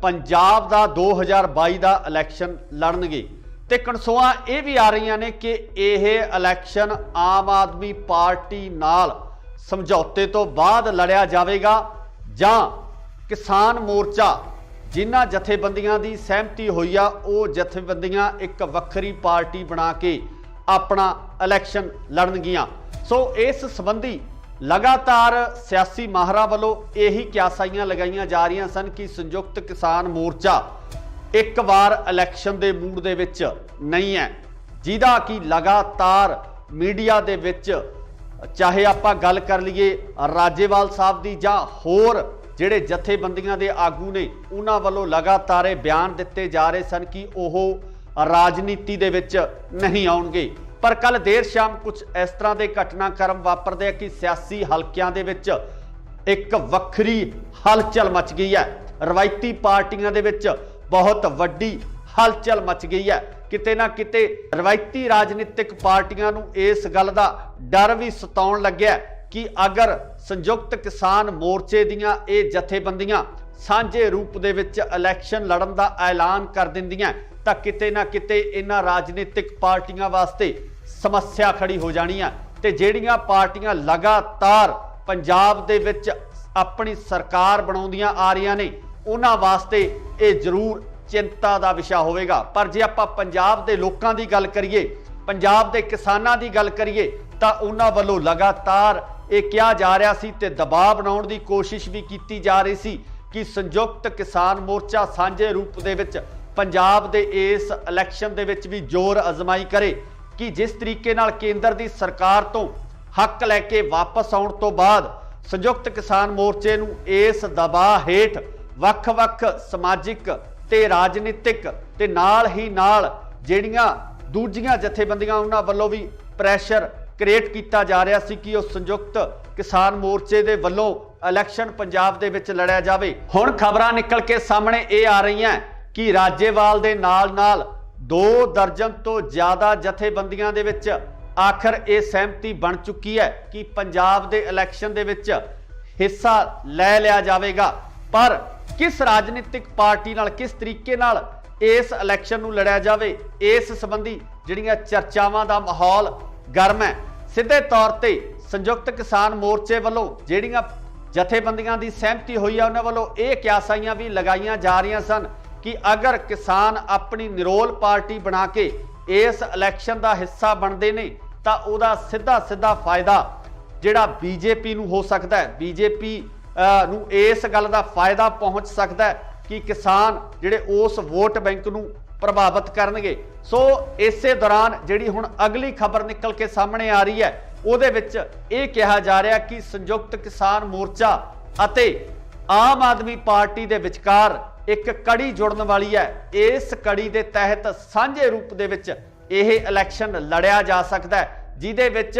पंजाब दा 2022 का इलैक्शन लड़नगे। ते कनसूआं ये भी आ रही ने कि यह इलैक्शन आम आदमी पार्टी नाल समझौते तो बाद लड़िया जाएगा जां किसान मोर्चा जिन्हां जथेबंदियां की सहमति हुई आ वो जथेबंदियां एक वक्री पार्टी बना के अपना इलैक्शन लड़नगियां। सो इस संबंधी लगातार सियासी माहरां वालों यही क्यासाइयां लगाईयां जा रही सन कि संयुक्त किसान मोर्चा एक बार इलैक्शन के मूड दे विच नहीं है, जिहदा कि लगातार मीडिया दे विच चाहे आपां गल कर लीए राजेवाल साहब की जां होर जिहड़े जथेबंदियां दे आगू ने उन्हां वालों लगातार बयान दिते जा रहे सन कि ओह ਰਾਜਨੀਤੀ ਦੇ ਵਿੱਚ ਨਹੀਂ ਆਉਣਗੇ। ਪਰ ਕੱਲ ਦੇਰ ਸ਼ਾਮ ਕੁਝ ਇਸ ਤਰ੍ਹਾਂ ਦੇ ਘਟਨਾਕ੍ਰਮ ਵਾਪਰਦੇ ਆ ਕਿ ਸਿਆਸੀ ਹਲਕਿਆਂ ਦੇ ਵਿੱਚ ਇੱਕ ਵੱਖਰੀ ਹਲਚਲ ਮਚ ਗਈ ਹੈ। ਰਵਾਇਤੀ ਪਾਰਟੀਆਂ ਦੇ ਵਿੱਚ ਬਹੁਤ ਵੱਡੀ ਹਲਚਲ ਮਚ ਗਈ ਹੈ। ਕਿਤੇ ਨਾ ਕਿਤੇ ਰਵਾਇਤੀ ਰਾਜਨੀਤਿਕ ਪਾਰਟੀਆਂ ਨੂੰ ਇਸ ਗੱਲ ਦਾ ਡਰ ਵੀ ਸਤਾਉਣ ਲੱਗਿਆ ਕਿ ਅਗਰ ਸੰਯੁਕਤ ਕਿਸਾਨ ਮੋਰਚੇ ਦੀਆਂ ਇਹ ਜਥੇਬੰਦੀਆਂ ਸਾਂਝੇ ਰੂਪ ਦੇ ਵਿੱਚ ਇਲੈਕਸ਼ਨ ਲੜਨ ਦਾ ਐਲਾਨ ਕਰ ਦਿੰਦੀਆਂ ਤਾਂ ਕਿਤੇ ਨਾ ਕਿਤੇ ਇਹਨਾਂ ਰਾਜਨੀਤਿਕ ਪਾਰਟੀਆਂ ਵਾਸਤੇ ਸਮੱਸਿਆ ਖੜੀ ਹੋ ਜਾਣੀ ਆ। ਤੇ ਜਿਹੜੀਆਂ ਪਾਰਟੀਆਂ ਲਗਾਤਾਰ ਪੰਜਾਬ ਦੇ ਵਿੱਚ ਆਪਣੀ ਸਰਕਾਰ ਬਣਾਉਂਦੀਆਂ ਆ ਰਹੀਆਂ ਨੇ ਉਹਨਾਂ ਵਾਸਤੇ ਇਹ ਜ਼ਰੂਰ ਚਿੰਤਾ ਦਾ ਵਿਸ਼ਾ ਹੋਵੇਗਾ। ਪਰ ਜੇ ਆਪਾਂ ਪੰਜਾਬ ਦੇ ਲੋਕਾਂ ਦੀ ਗੱਲ ਕਰੀਏ, ਪੰਜਾਬ ਦੇ ਕਿਸਾਨਾਂ ਦੀ ਗੱਲ ਕਰੀਏ ਤਾਂ ਉਹਨਾਂ ਵੱਲੋਂ ਲਗਾਤਾਰ ਇਹ ਕਿਹਾ ਜਾ ਰਿਹਾ ਸੀ ਤੇ ਦਬਾਅ ਬਣਾਉਣ ਦੀ ਕੋਸ਼ਿਸ਼ ਵੀ ਕੀਤੀ ਜਾ ਰਹੀ ਸੀ ਕਿ ਸੰਯੁਕਤ ਕਿਸਾਨ ਮੋਰਚਾ ਸਾਂਝੇ ਰੂਪ ਦੇ ਵਿੱਚ ਪੰਜਾਬ ਦੇ ਇਸ ਇਲੈਕਸ਼ਨ ਦੇ ਵਿੱਚ ਵੀ ਜ਼ੋਰ ਅਜ਼ਮਾਈ ਕਰੇ ਕਿ ਜਿਸ ਤਰੀਕੇ ਨਾਲ ਕੇਂਦਰ ਦੀ ਸਰਕਾਰ ਤੋਂ ਹੱਕ ਲੈ ਕੇ ਵਾਪਸ ਆਉਣ ਤੋਂ ਬਾਅਦ ਸੰਯੁਕਤ ਕਿਸਾਨ ਮੋਰਚੇ ਨੂੰ ਇਸ ਦਬਾਅ ਹੇਠ ਵੱਖ-ਵੱਖ ਸਮਾਜਿਕ ਤੇ ਰਾਜਨੀਤਿਕ ਤੇ ਨਾਲ ਹੀ ਨਾਲ ਜਿਹੜੀਆਂ ਦੂਜੀਆਂ ਜਥੇਬੰਦੀਆਂ ਉਹਨਾਂ ਵੱਲੋਂ ਵੀ ਪ੍ਰੈਸ਼ਰ ਕ੍ਰੀਏਟ ਕੀਤਾ ਜਾ ਰਿਹਾ ਸੀ ਕਿ ਉਹ ਸੰਯੁਕਤ ਕਿਸਾਨ ਮੋਰਚੇ ਦੇ ਵੱਲੋਂ ਇਲੈਕਸ਼ਨ ਪੰਜਾਬ ਦੇ ਵਿੱਚ ਲੜਿਆ ਜਾਵੇ। ਹੁਣ ਖਬਰਾਂ ਨਿਕਲ ਕੇ ਸਾਹਮਣੇ ਇਹ ਆ ਰਹੀਆਂ ਕਿ ਰਾਜੇਵਾਲ ਦੇ ਨਾਲ-ਨਾਲ 2 ਦਰਜਨ ਤੋਂ ਜ਼ਿਆਦਾ ਜਥੇਬੰਦੀਆਂ ਦੇ ਵਿੱਚ ਆਖਰ ਇਹ ਸਹਿਮਤੀ ਬਣ ਚੁੱਕੀ ਹੈ ਕਿ ਪੰਜਾਬ ਦੇ ਇਲੈਕਸ਼ਨ ਦੇ ਵਿੱਚ ਹਿੱਸਾ ਲੈ ਲਿਆ ਜਾਵੇਗਾ। ਪਰ ਕਿਸ ਰਾਜਨੀਤਿਕ ਪਾਰਟੀ ਨਾਲ ਕਿਸ ਤਰੀਕੇ ਨਾਲ ਇਸ ਇਲੈਕਸ਼ਨ ਨੂੰ ਲੜਿਆ ਜਾਵੇ ਇਸ ਸੰਬੰਧੀ ਜਿਹੜੀਆਂ ਚਰਚਾਵਾਂ ਦਾ ਮਾਹੌਲ ਗਰਮ ਹੈ। ਸਿੱਧੇ ਤੌਰ ਤੇ ਸੰਯੁਕਤ ਕਿਸਾਨ ਮੋਰਚੇ ਵੱਲੋਂ ਜਿਹੜੀਆਂ ਜਥੇਬੰਦੀਆਂ ਦੀ ਸਹਿਮਤੀ ਹੋਈ ਹੈ ਉਹਨਾਂ ਵੱਲੋਂ ਇਹ ਕਿਆਸਾਈਆਂ ਵੀ ਲਗਾਈਆਂ ਜਾ ਰਹੀਆਂ ਸਨ ਕਿ ਅਗਰ ਕਿਸਾਨ ਆਪਣੀ ਨਿਰੋਲ ਪਾਰਟੀ ਬਣਾ ਕੇ ਇਸ ਇਲੈਕਸ਼ਨ ਦਾ ਹਿੱਸਾ ਬਣਦੇ ਨੇ ਤਾਂ ਉਹਦਾ ਸਿੱਧਾ ਫਾਇਦਾ ਜਿਹੜਾ ਬੀਜੇਪੀ ਨੂੰ ਹੋ ਸਕਦਾ ਹੈ। ਬੀਜੇਪੀ ਨੂੰ ਇਸ ਗੱਲ ਦਾ ਫਾਇਦਾ ਪਹੁੰਚ ਸਕਦਾ ਹੈ ਕਿ ਕਿਸਾਨ ਜਿਹੜੇ ਉਸ ਵੋਟ ਬੈਂਕ ਨੂੰ ਪ੍ਰਭਾਵਿਤ ਕਰਨਗੇ। ਸੋ ਇਸੇ ਦੌਰਾਨ ਜਿਹੜੀ ਹੁਣ ਅਗਲੀ ਖਬਰ ਨਿਕਲ ਕੇ ਸਾਹਮਣੇ ਆ ਰਹੀ ਹੈ ਉਹਦੇ ਵਿੱਚ ਇਹ ਕਿਹਾ ਜਾ ਰਿਹਾ ਕਿ ਸੰਯੁਕਤ ਕਿਸਾਨ ਮੋਰਚਾ ਅਤੇ ਆਮ ਆਦਮੀ ਪਾਰਟੀ ਦੇ ਵਿਚਕਾਰ ਇੱਕ ਕੜੀ ਜੁੜਨ ਵਾਲੀ ਹੈ। ਇਸ ਕੜੀ ਦੇ ਤਹਿਤ ਸਾਂਝੇ ਰੂਪ ਦੇ ਵਿੱਚ ਇਹ ਇਲੈਕਸ਼ਨ ਲੜਿਆ ਜਾ ਸਕਦਾ ਹੈ ਜਿਹਦੇ ਵਿੱਚ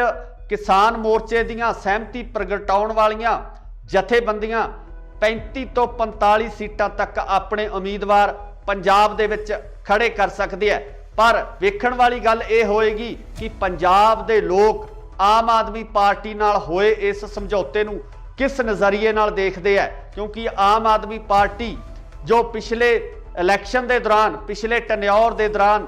ਕਿਸਾਨ ਮੋਰਚੇ ਦੀਆਂ ਸਹਿਮਤੀ ਪ੍ਰਗਟਾਉਣ ਵਾਲੀਆਂ ਜਥੇਬੰਦੀਆਂ 35 ਤੋਂ 45 ਸੀਟਾਂ ਤੱਕ ਆਪਣੇ ਉਮੀਦਵਾਰ ਪੰਜਾਬ ਦੇ ਵਿੱਚ ਖੜੇ ਕਰ ਸਕਦੇ ਆ। ਪਰ ਵੇਖਣ ਵਾਲੀ ਗੱਲ ਇਹ ਹੋਏਗੀ ਕਿ ਪੰਜਾਬ ਦੇ ਲੋਕ ਆਮ ਆਦਮੀ ਪਾਰਟੀ ਨਾਲ ਹੋਏ ਇਸ ਸਮਝੌਤੇ ਨੂੰ ਕਿਸ ਨਜ਼ਰੀਏ ਨਾਲ ਦੇਖਦੇ ਆ, ਕਿਉਂਕਿ ਆਮ ਆਦਮੀ ਪਾਰਟੀ ਜੋ ਪਿਛਲੇ ਇਲੈਕਸ਼ਨ ਦੇ ਦੌਰਾਨ ਪਿਛਲੇ ਟੈਨਿਓਰ ਦੇ ਦੌਰਾਨ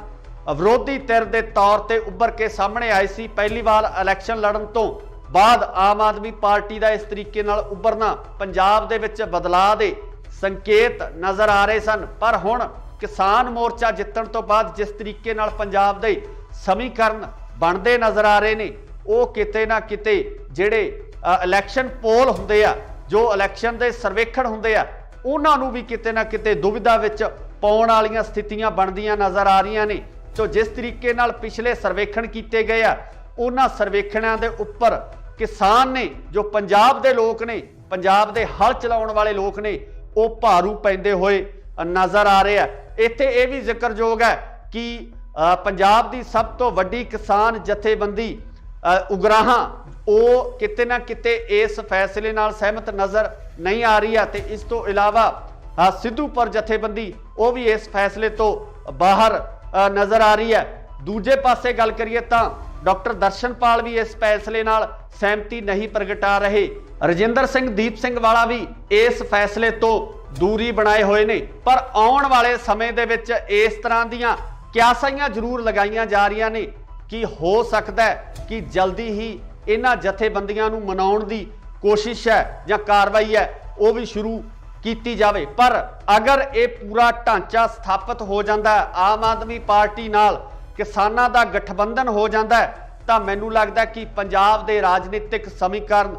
ਵਿਰੋਧੀ ਧਿਰ ਦੇ ਤੌਰ ਤੇ ਉੱਭਰ ਕੇ ਸਾਹਮਣੇ ਆਈ ਸੀ, ਪਹਿਲੀ ਵਾਰ ਇਲੈਕਸ਼ਨ ਲੜਨ ਤੋਂ ਬਾਅਦ ਆਮ ਆਦਮੀ ਪਾਰਟੀ ਦਾ ਇਸ ਤਰੀਕੇ ਨਾਲ ਉੱਭਰਨਾ ਪੰਜਾਬ ਦੇ ਵਿੱਚ ਬਦਲਾਅ ਦੇ ਸੰਕੇਤ ਨਜ਼ਰ ਆ ਰਹੇ ਸਨ। ਪਰ ਹੁਣ ਕਿਸਾਨ ਮੋਰਚਾ ਜਿੱਤਣ ਤੋਂ ਬਾਅਦ ਜਿਸ ਤਰੀਕੇ ਨਾਲ ਪੰਜਾਬ ਦੇ ਸਮੀਕਰਨ ਬਣਦੇ ਨਜ਼ਰ ਆ ਰਹੇ ਨੇ ਉਹ ਕਿਤੇ ਨਾ ਕਿਤੇ ਜਿਹੜੇ ਇਲੈਕਸ਼ਨ ਪੋਲ ਹੁੰਦੇ ਆ, ਜੋ ਇਲੈਕਸ਼ਨ ਦੇ ਸਰਵੇਖਣ ਹੁੰਦੇ ਆ, ਉਹਨਾਂ ਨੂੰ ਵੀ ਕਿਤੇ ਨਾ ਕਿਤੇ ਦੁਵਿਧਾ ਵਿੱਚ ਪਾਉਣ ਵਾਲੀਆਂ ਸਥਿਤੀਆਂ ਬਣਦੀਆਂ ਨਜ਼ਰ ਆ ਰਹੀਆਂ ਨੇ। ਸੋ ਜਿਸ ਤਰੀਕੇ ਨਾਲ ਪਿਛਲੇ ਸਰਵੇਖਣ ਕੀਤੇ ਗਏ ਆ ਉਹਨਾਂ ਸਰਵੇਖਣਾਂ ਦੇ ਉੱਪਰ ਕਿਸਾਨ ਨੇ, ਜੋ ਪੰਜਾਬ ਦੇ ਲੋਕ ਨੇ, ਪੰਜਾਬ ਦੇ ਹਲ ਚਲਾਉਣ ਵਾਲੇ ਲੋਕ ਨੇ, ਉਹ ਭਾਰੂ ਪੈਂਦੇ ਹੋਏ ਨਜ਼ਰ ਆ ਰਹੇ ਆ। ਇੱਥੇ ਇਹ ਵੀ ਜ਼ਿਕਰਯੋਗ ਹੈ ਕਿ ਪੰਜਾਬ ਦੀ ਸਭ ਤੋਂ ਵੱਡੀ ਕਿਸਾਨ ਜਥੇਬੰਦੀ ਉਗਰਾਹਾਂ ਉਹ ਕਿਤੇ ਨਾ ਕਿਤੇ ਇਸ ਫੈਸਲੇ ਨਾਲ ਸਹਿਮਤ ਨਜ਼ਰ ਨਹੀਂ ਆ ਰਹੀ ਹੈ ਤੇ ਇਸ ਤੋਂ ਇਲਾਵਾ ਸਿੱਧੂਪੁਰ ਜਥੇਬੰਦੀ ਉਹ ਵੀ ਇਸ ਫੈਸਲੇ ਤੋਂ ਬਾਹਰ ਨਜ਼ਰ ਆ ਰਹੀ ਹੈ। ਦੂਜੇ ਪਾਸੇ ਗੱਲ ਕਰੀਏ ਤਾਂ ਡਾਕਟਰ ਦਰਸ਼ਨਪਾਲ ਵੀ ਇਸ ਫੈਸਲੇ ਨਾਲ ਸਹਿਮਤੀ ਨਹੀਂ ਪ੍ਰਗਟਾ ਰਹੇ। ਰਜਿੰਦਰ ਸਿੰਘ ਦੀਪ ਸਿੰਘ ਵਾਲਾ ਵੀ ਇਸ ਫੈਸਲੇ ਤੋਂ ਦੂਰੀ ਬਣਾਏ ਹੋਏ ਨੇ। ਪਰ ਆਉਣ ਵਾਲੇ ਸਮੇਂ ਦੇ ਵਿੱਚ ਇਸ ਤਰ੍ਹਾਂ ਦੀਆਂ ਕਿਆਸਾਈਆਂ ਜ਼ਰੂਰ ਲਗਾਈਆਂ ਜਾ ਰਹੀਆਂ ਨੇ ਕਿ ਹੋ ਸਕਦਾ ਹੈ ਕਿ ਜਲਦੀ ਹੀ ਇਹਨਾਂ ਜਥੇਬੰਦੀਆਂ ਨੂੰ ਮਨਾਉਣ ਦੀ ਕੋਸ਼ਿਸ਼ ਹੈ ਜਾਂ ਕਾਰਵਾਈ ਹੈ ਉਹ ਵੀ ਸ਼ੁਰੂ ਕੀਤੀ ਜਾਵੇ। ਪਰ ਅਗਰ ਇਹ ਪੂਰਾ ਢਾਂਚਾ ਸਥਾਪਿਤ ਹੋ ਜਾਂਦਾ ਹੈ, ਆਮ ਆਦਮੀ ਪਾਰਟੀ ਨਾਲ ਕਿਸਾਨਾਂ ਦਾ ਗਠਬੰਧਨ ਹੋ ਜਾਂਦਾ ਹੈ, ਤਾਂ ਮੈਨੂੰ ਲੱਗਦਾ ਕਿ ਪੰਜਾਬ ਦੇ ਰਾਜਨੀਤਿਕ ਸਮੀਕਰਨ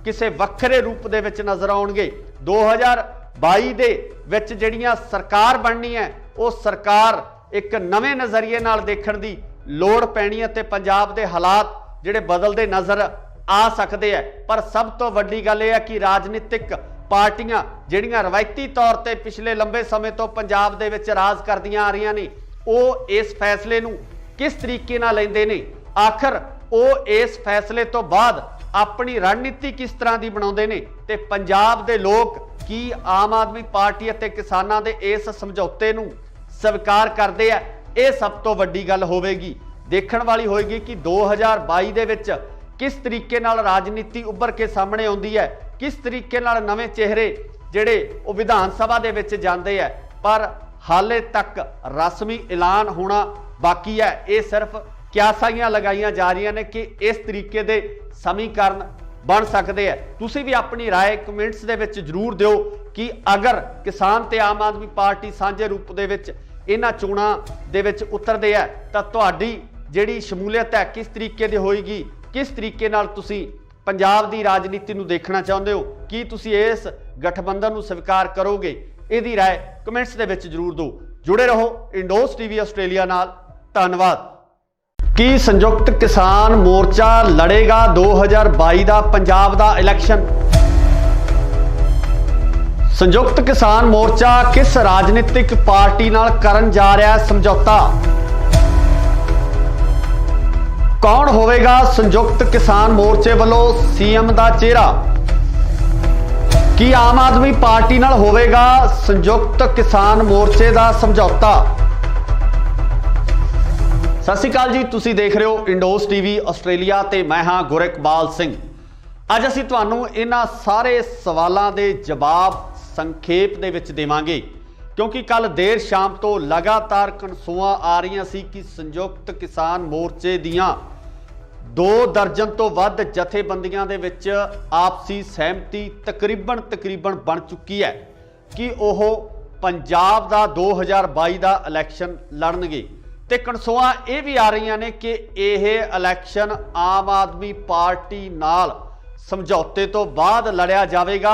ਕਿਸੇ ਵੱਖਰੇ ਰੂਪ ਦੇ ਵਿੱਚ ਨਜ਼ਰ ਆਉਣਗੇ। 2022 ਦੇ ਵਿੱਚ ਜਿਹੜੀਆਂ ਸਰਕਾਰ ਬਣਨੀ ਹੈ ਉਹ ਸਰਕਾਰ ਇੱਕ ਨਵੇਂ ਨਜ਼ਰੀਏ ਨਾਲ ਦੇਖਣ ਦੀ ਲੋੜ ਪੈਣੀ ਹੈ ਤੇ ਪੰਜਾਬ ਦੇ ਹਾਲਾਤ ਜਿਹੜੇ ਬਦਲਦੇ ਨਜ਼ਰ ਆ ਸਕਦੇ ਆ। ਪਰ ਸਭ ਤੋਂ ਵੱਡੀ ਗੱਲ ਇਹ ਹੈ ਕਿ ਰਾਜਨੀਤਿਕ ਪਾਰਟੀਆਂ ਜਿਹੜੀਆਂ ਰਵਾਇਤੀ ਤੌਰ ਤੇ ਪਿਛਲੇ ਲੰਬੇ ਸਮੇਂ ਤੋਂ ਪੰਜਾਬ ਦੇ ਵਿੱਚ ਰਾਜ ਕਰਦੀਆਂ ਆ ਰਹੀਆਂ ਨੇ ਉਹ ਇਸ ਫੈਸਲੇ ਨੂੰ किस तरीके नाल लैंदे ने, आखिर वो इस फैसले तो बाद अपनी रणनीति किस तरह की बनाउंदे ने ते पंजाब दे लोग की आम आदमी पार्टी अते किसानां दे इस समझौते नूं स्वीकार करदे आ। ये सब तो वड्डी गल होवेगी, देखण वाली होएगी कि 2022 दे विच किस तरीके नाल राजनीति उभर के सामने आउंदी है, किस तरीके नाल नवें चेहरे जिहड़े वो विधान सभा दे विच जांदे आ। पर हाले तक रस्मी ऐलान होना बाकी है। ये सिर्फ क्यासाइयां लगाइयां जा रही ने कि इस तरीके दे समीकरण बन सकते हैं। तुसी भी अपनी राय कमेंट्स दे विच जरूर दिओ कि अगर किसान ते आम आदमी पार्टी सांझे रूप दे विच इन्हां चोणां दे विच उतरदे है तां तुहाडी जिहड़ी शमूलियत है किस तरीके दी होएगी, किस तरीके नाल तुसी पंजाब दी राजनीति नूं देखना चाहुंदे हो, कि तुसी इस गठबंधन नूं स्वीकार करोगे। इहदी राय कमेंट्स दे विच जरूर दिओ। जुड़े रहो इंडोस टीवी आस्ट्रेलिया नाल। धन्यवाद। की संयुक्त किसान मोर्चा लड़ेगा 2022 का पंजाब का इलैक्शन? संयुक्त किसान मोर्चा किस राजनीतिक पार्टी नाल करन जा रहा है समझौता? कौन होवेगा संयुक्त किसान मोर्चे वालों सीएम का चेहरा? की आम आदमी पार्टी नाल होवेगा संयुक्त किसान मोर्चे का समझौता? सत श्री अकाल जी, तुसी देख रहे हो इंडोस टीवी आस्ट्रेलिया ते मैं हाँ गुरकबाल सिंह। अज असीं तुहानूं इन्हां सारे सवालों के जवाब संखेप दे विच देवांगे, क्योंकि कल देर शाम तो लगातार कनसूआं आ रही सी कि संयुक्त किसान मोर्चे दियां 2 दर्जन तो वध जथेबंदियां दे विच आपसी सहमति तकरीबन बन चुकी है कि ओह पंजाब दा 2022 का इलैक्शन लड़नगे। ते कनसूआं ये भी आ रही ने कि यह इलैक्शन आम आदमी पार्टी नाल समझौते तो बाद लड़िया जाएगा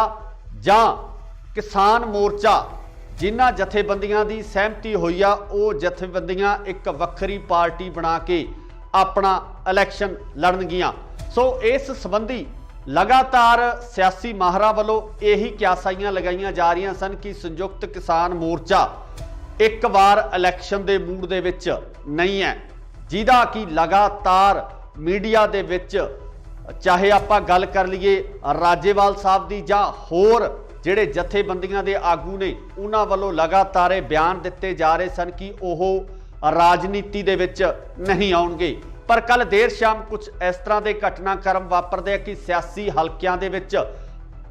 जां किसान मोर्चा जिन्हां जथेबंदियां की सहमति हुई आ वो जथेबंदियां एक वक्री पार्टी बना के अपना इलैक्शन लड़नगियां। सो इस संबंधी लगातार सियासी माहरां वालों यही क्यासाइयां लगाइयां जा रही सन कि संयुक्त किसान मोर्चा एक बार इलैक्शन के मूड दे विच नहीं है, जिहदा कि लगातार मीडिया दे विच चाहे आपां गल कर लीए राजेवाल साहब दी जां होर जिहड़े जथेबंदियां दे आगू ने उन्हां वालों लगातार बयान दिते जा रहे सन कि ओह राजनीति दे विच नहीं आउणगे। पर कल देर शाम कुछ इस तरह के घटनाक्रम वापरदे कि सियासी हलकियां दे विच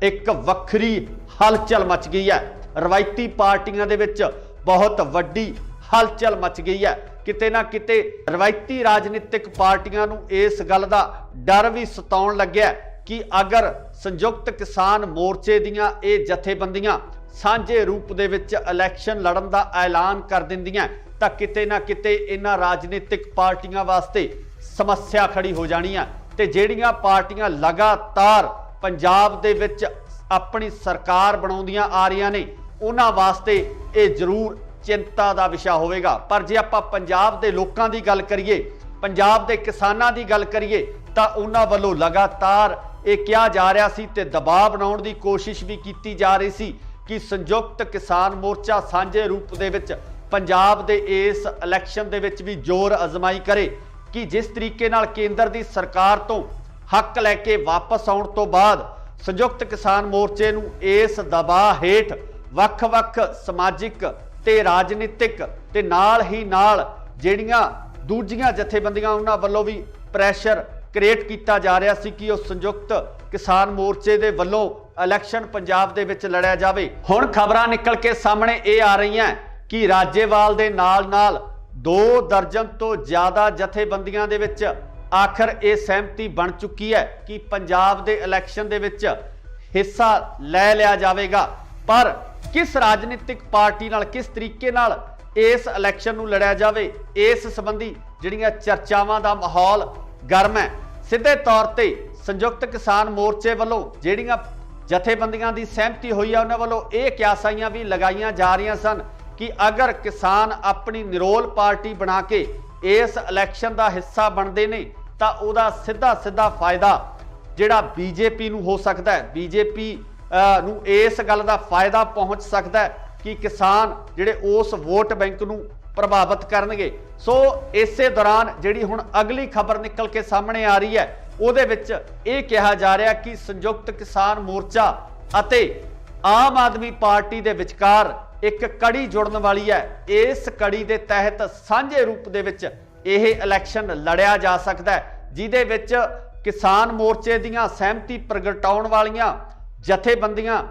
एक वक्री हलचल मच गई है। रवायती पार्टियां दे विच बहुत वड्डी हलचल मच गई है। किते ना किते रवायती राजनीतिक पार्टियां नूं इस गल दा डर भी सताउण लग्या कि अगर संयुक्त किसान मोर्चे दियां ये जथेबंदियां सांझे रूप दे विच इलैक्शन लड़न दा ऐलान कर दिंदियां तां किते ना किते इन्हां राजनीतिक पार्टियां वास्ते समस्या खड़ी हो जानी है। ते जिहड़ियां पार्टियां लगातार पंजाब दे विच अपनी सरकार बनाउंदियां आ रहीआं ने उन्हां वास्ते ये जरूर चिंता का विषय होवेगा। पर जे आपां पंजाब दे लोकां दी गल करिए, पंजाब दे किसानां दी गल करिए तां उन्हां वल्लों लगातार ये कहा जा रहा सी ते दबाव बनाउण दी कोशिश भी की जा रही सी कि संयुक्त किसान मोर्चा सांझे रूप दे विच पंजाब दे इस इलैक्शन दे विच भी जोर अजमाई करे कि जिस तरीके नाल केंद्र दी सरकार तो हक लैके वापस आउण तो बाद संयुक्त किसान मोर्चे नूं इस दबाव हेठ वख-वख समाजिक ते राजनीतिक ते नाल ही नाल जिहड़ियां दूजियां जथेबंदियां उन्हां वल्लों भी प्रैशर क्रिएट किया जा रहा सी कि उस संयुक्त किसान मोर्चे दे वल्लों इलैक्शन पंजाब दे विच लड़िया जावे। हुण खबरां निकल के सामने ये आ रही हैं कि राजेवाल दे नाल 2 दर्जन तो ज़्यादा जथेबंदियां दे विच आखिर ये सहमति बन चुकी है कि पंजाब दे इलैक्शन दे विच हिस्सा लै लिया जाएगा। पर किस राजनीतिक पार्टी नाल किस तरीके नाल इस इलैक्शन नूं लड़िया जावे, इस संबंधी जिहड़ियां चर्चावां दा माहौल गर्म है। सीधे तौर ते संयुक्त किसान मोर्चे वालों जिहड़ियां जथेबंदियां दी सहमति हुई है उन्हां वालों ये क्यासाइयां भी लगाइयां जा रही सन कि अगर किसान अपनी निरोल पार्टी बना के इस इलैक्शन का हिस्सा बनते ने तां उहदा सीधा सीधा फायदा जिहड़ा बीजेपी नूं हो सकता है। बीजेपी नूं इस गल का फायदा पहुँच सकता है कि किसान जिहड़े उस वोट बैंक नूं ਪ੍ਰਭਾਵਿਤ ਕਰਨਗੇ। ਸੋ ਇਸੇ ਦੌਰਾਨ ਜਿਹੜੀ ਹੁਣ ਅਗਲੀ ਖਬਰ ਨਿਕਲ ਕੇ ਸਾਹਮਣੇ ਆ ਰਹੀ ਹੈ ਉਹਦੇ ਵਿੱਚ ਇਹ ਕਿਹਾ ਜਾ ਰਿਹਾ ਕਿ ਸੰਯੁਕਤ ਕਿਸਾਨ ਮੋਰਚਾ ਅਤੇ ਆਮ ਆਦਮੀ ਪਾਰਟੀ ਦੇ ਵਿਚਕਾਰ ਇੱਕ ਕੜੀ ਜੁੜਨ ਵਾਲੀ ਹੈ। ਇਸ ਕੜੀ ਦੇ ਤਹਿਤ ਸਾਂਝੇ ਰੂਪ ਦੇ ਵਿੱਚ ਇਹ ਇਲੈਕਸ਼ਨ ਲੜਿਆ ਜਾ ਸਕਦਾ ਹੈ, ਜਿਹਦੇ ਵਿੱਚ ਕਿਸਾਨ ਮੋਰਚੇ ਦੀਆਂ ਸਹਿਮਤੀ ਪ੍ਰਗਟਾਉਣ ਵਾਲੀਆਂ ਜਥੇਬੰਦੀਆਂ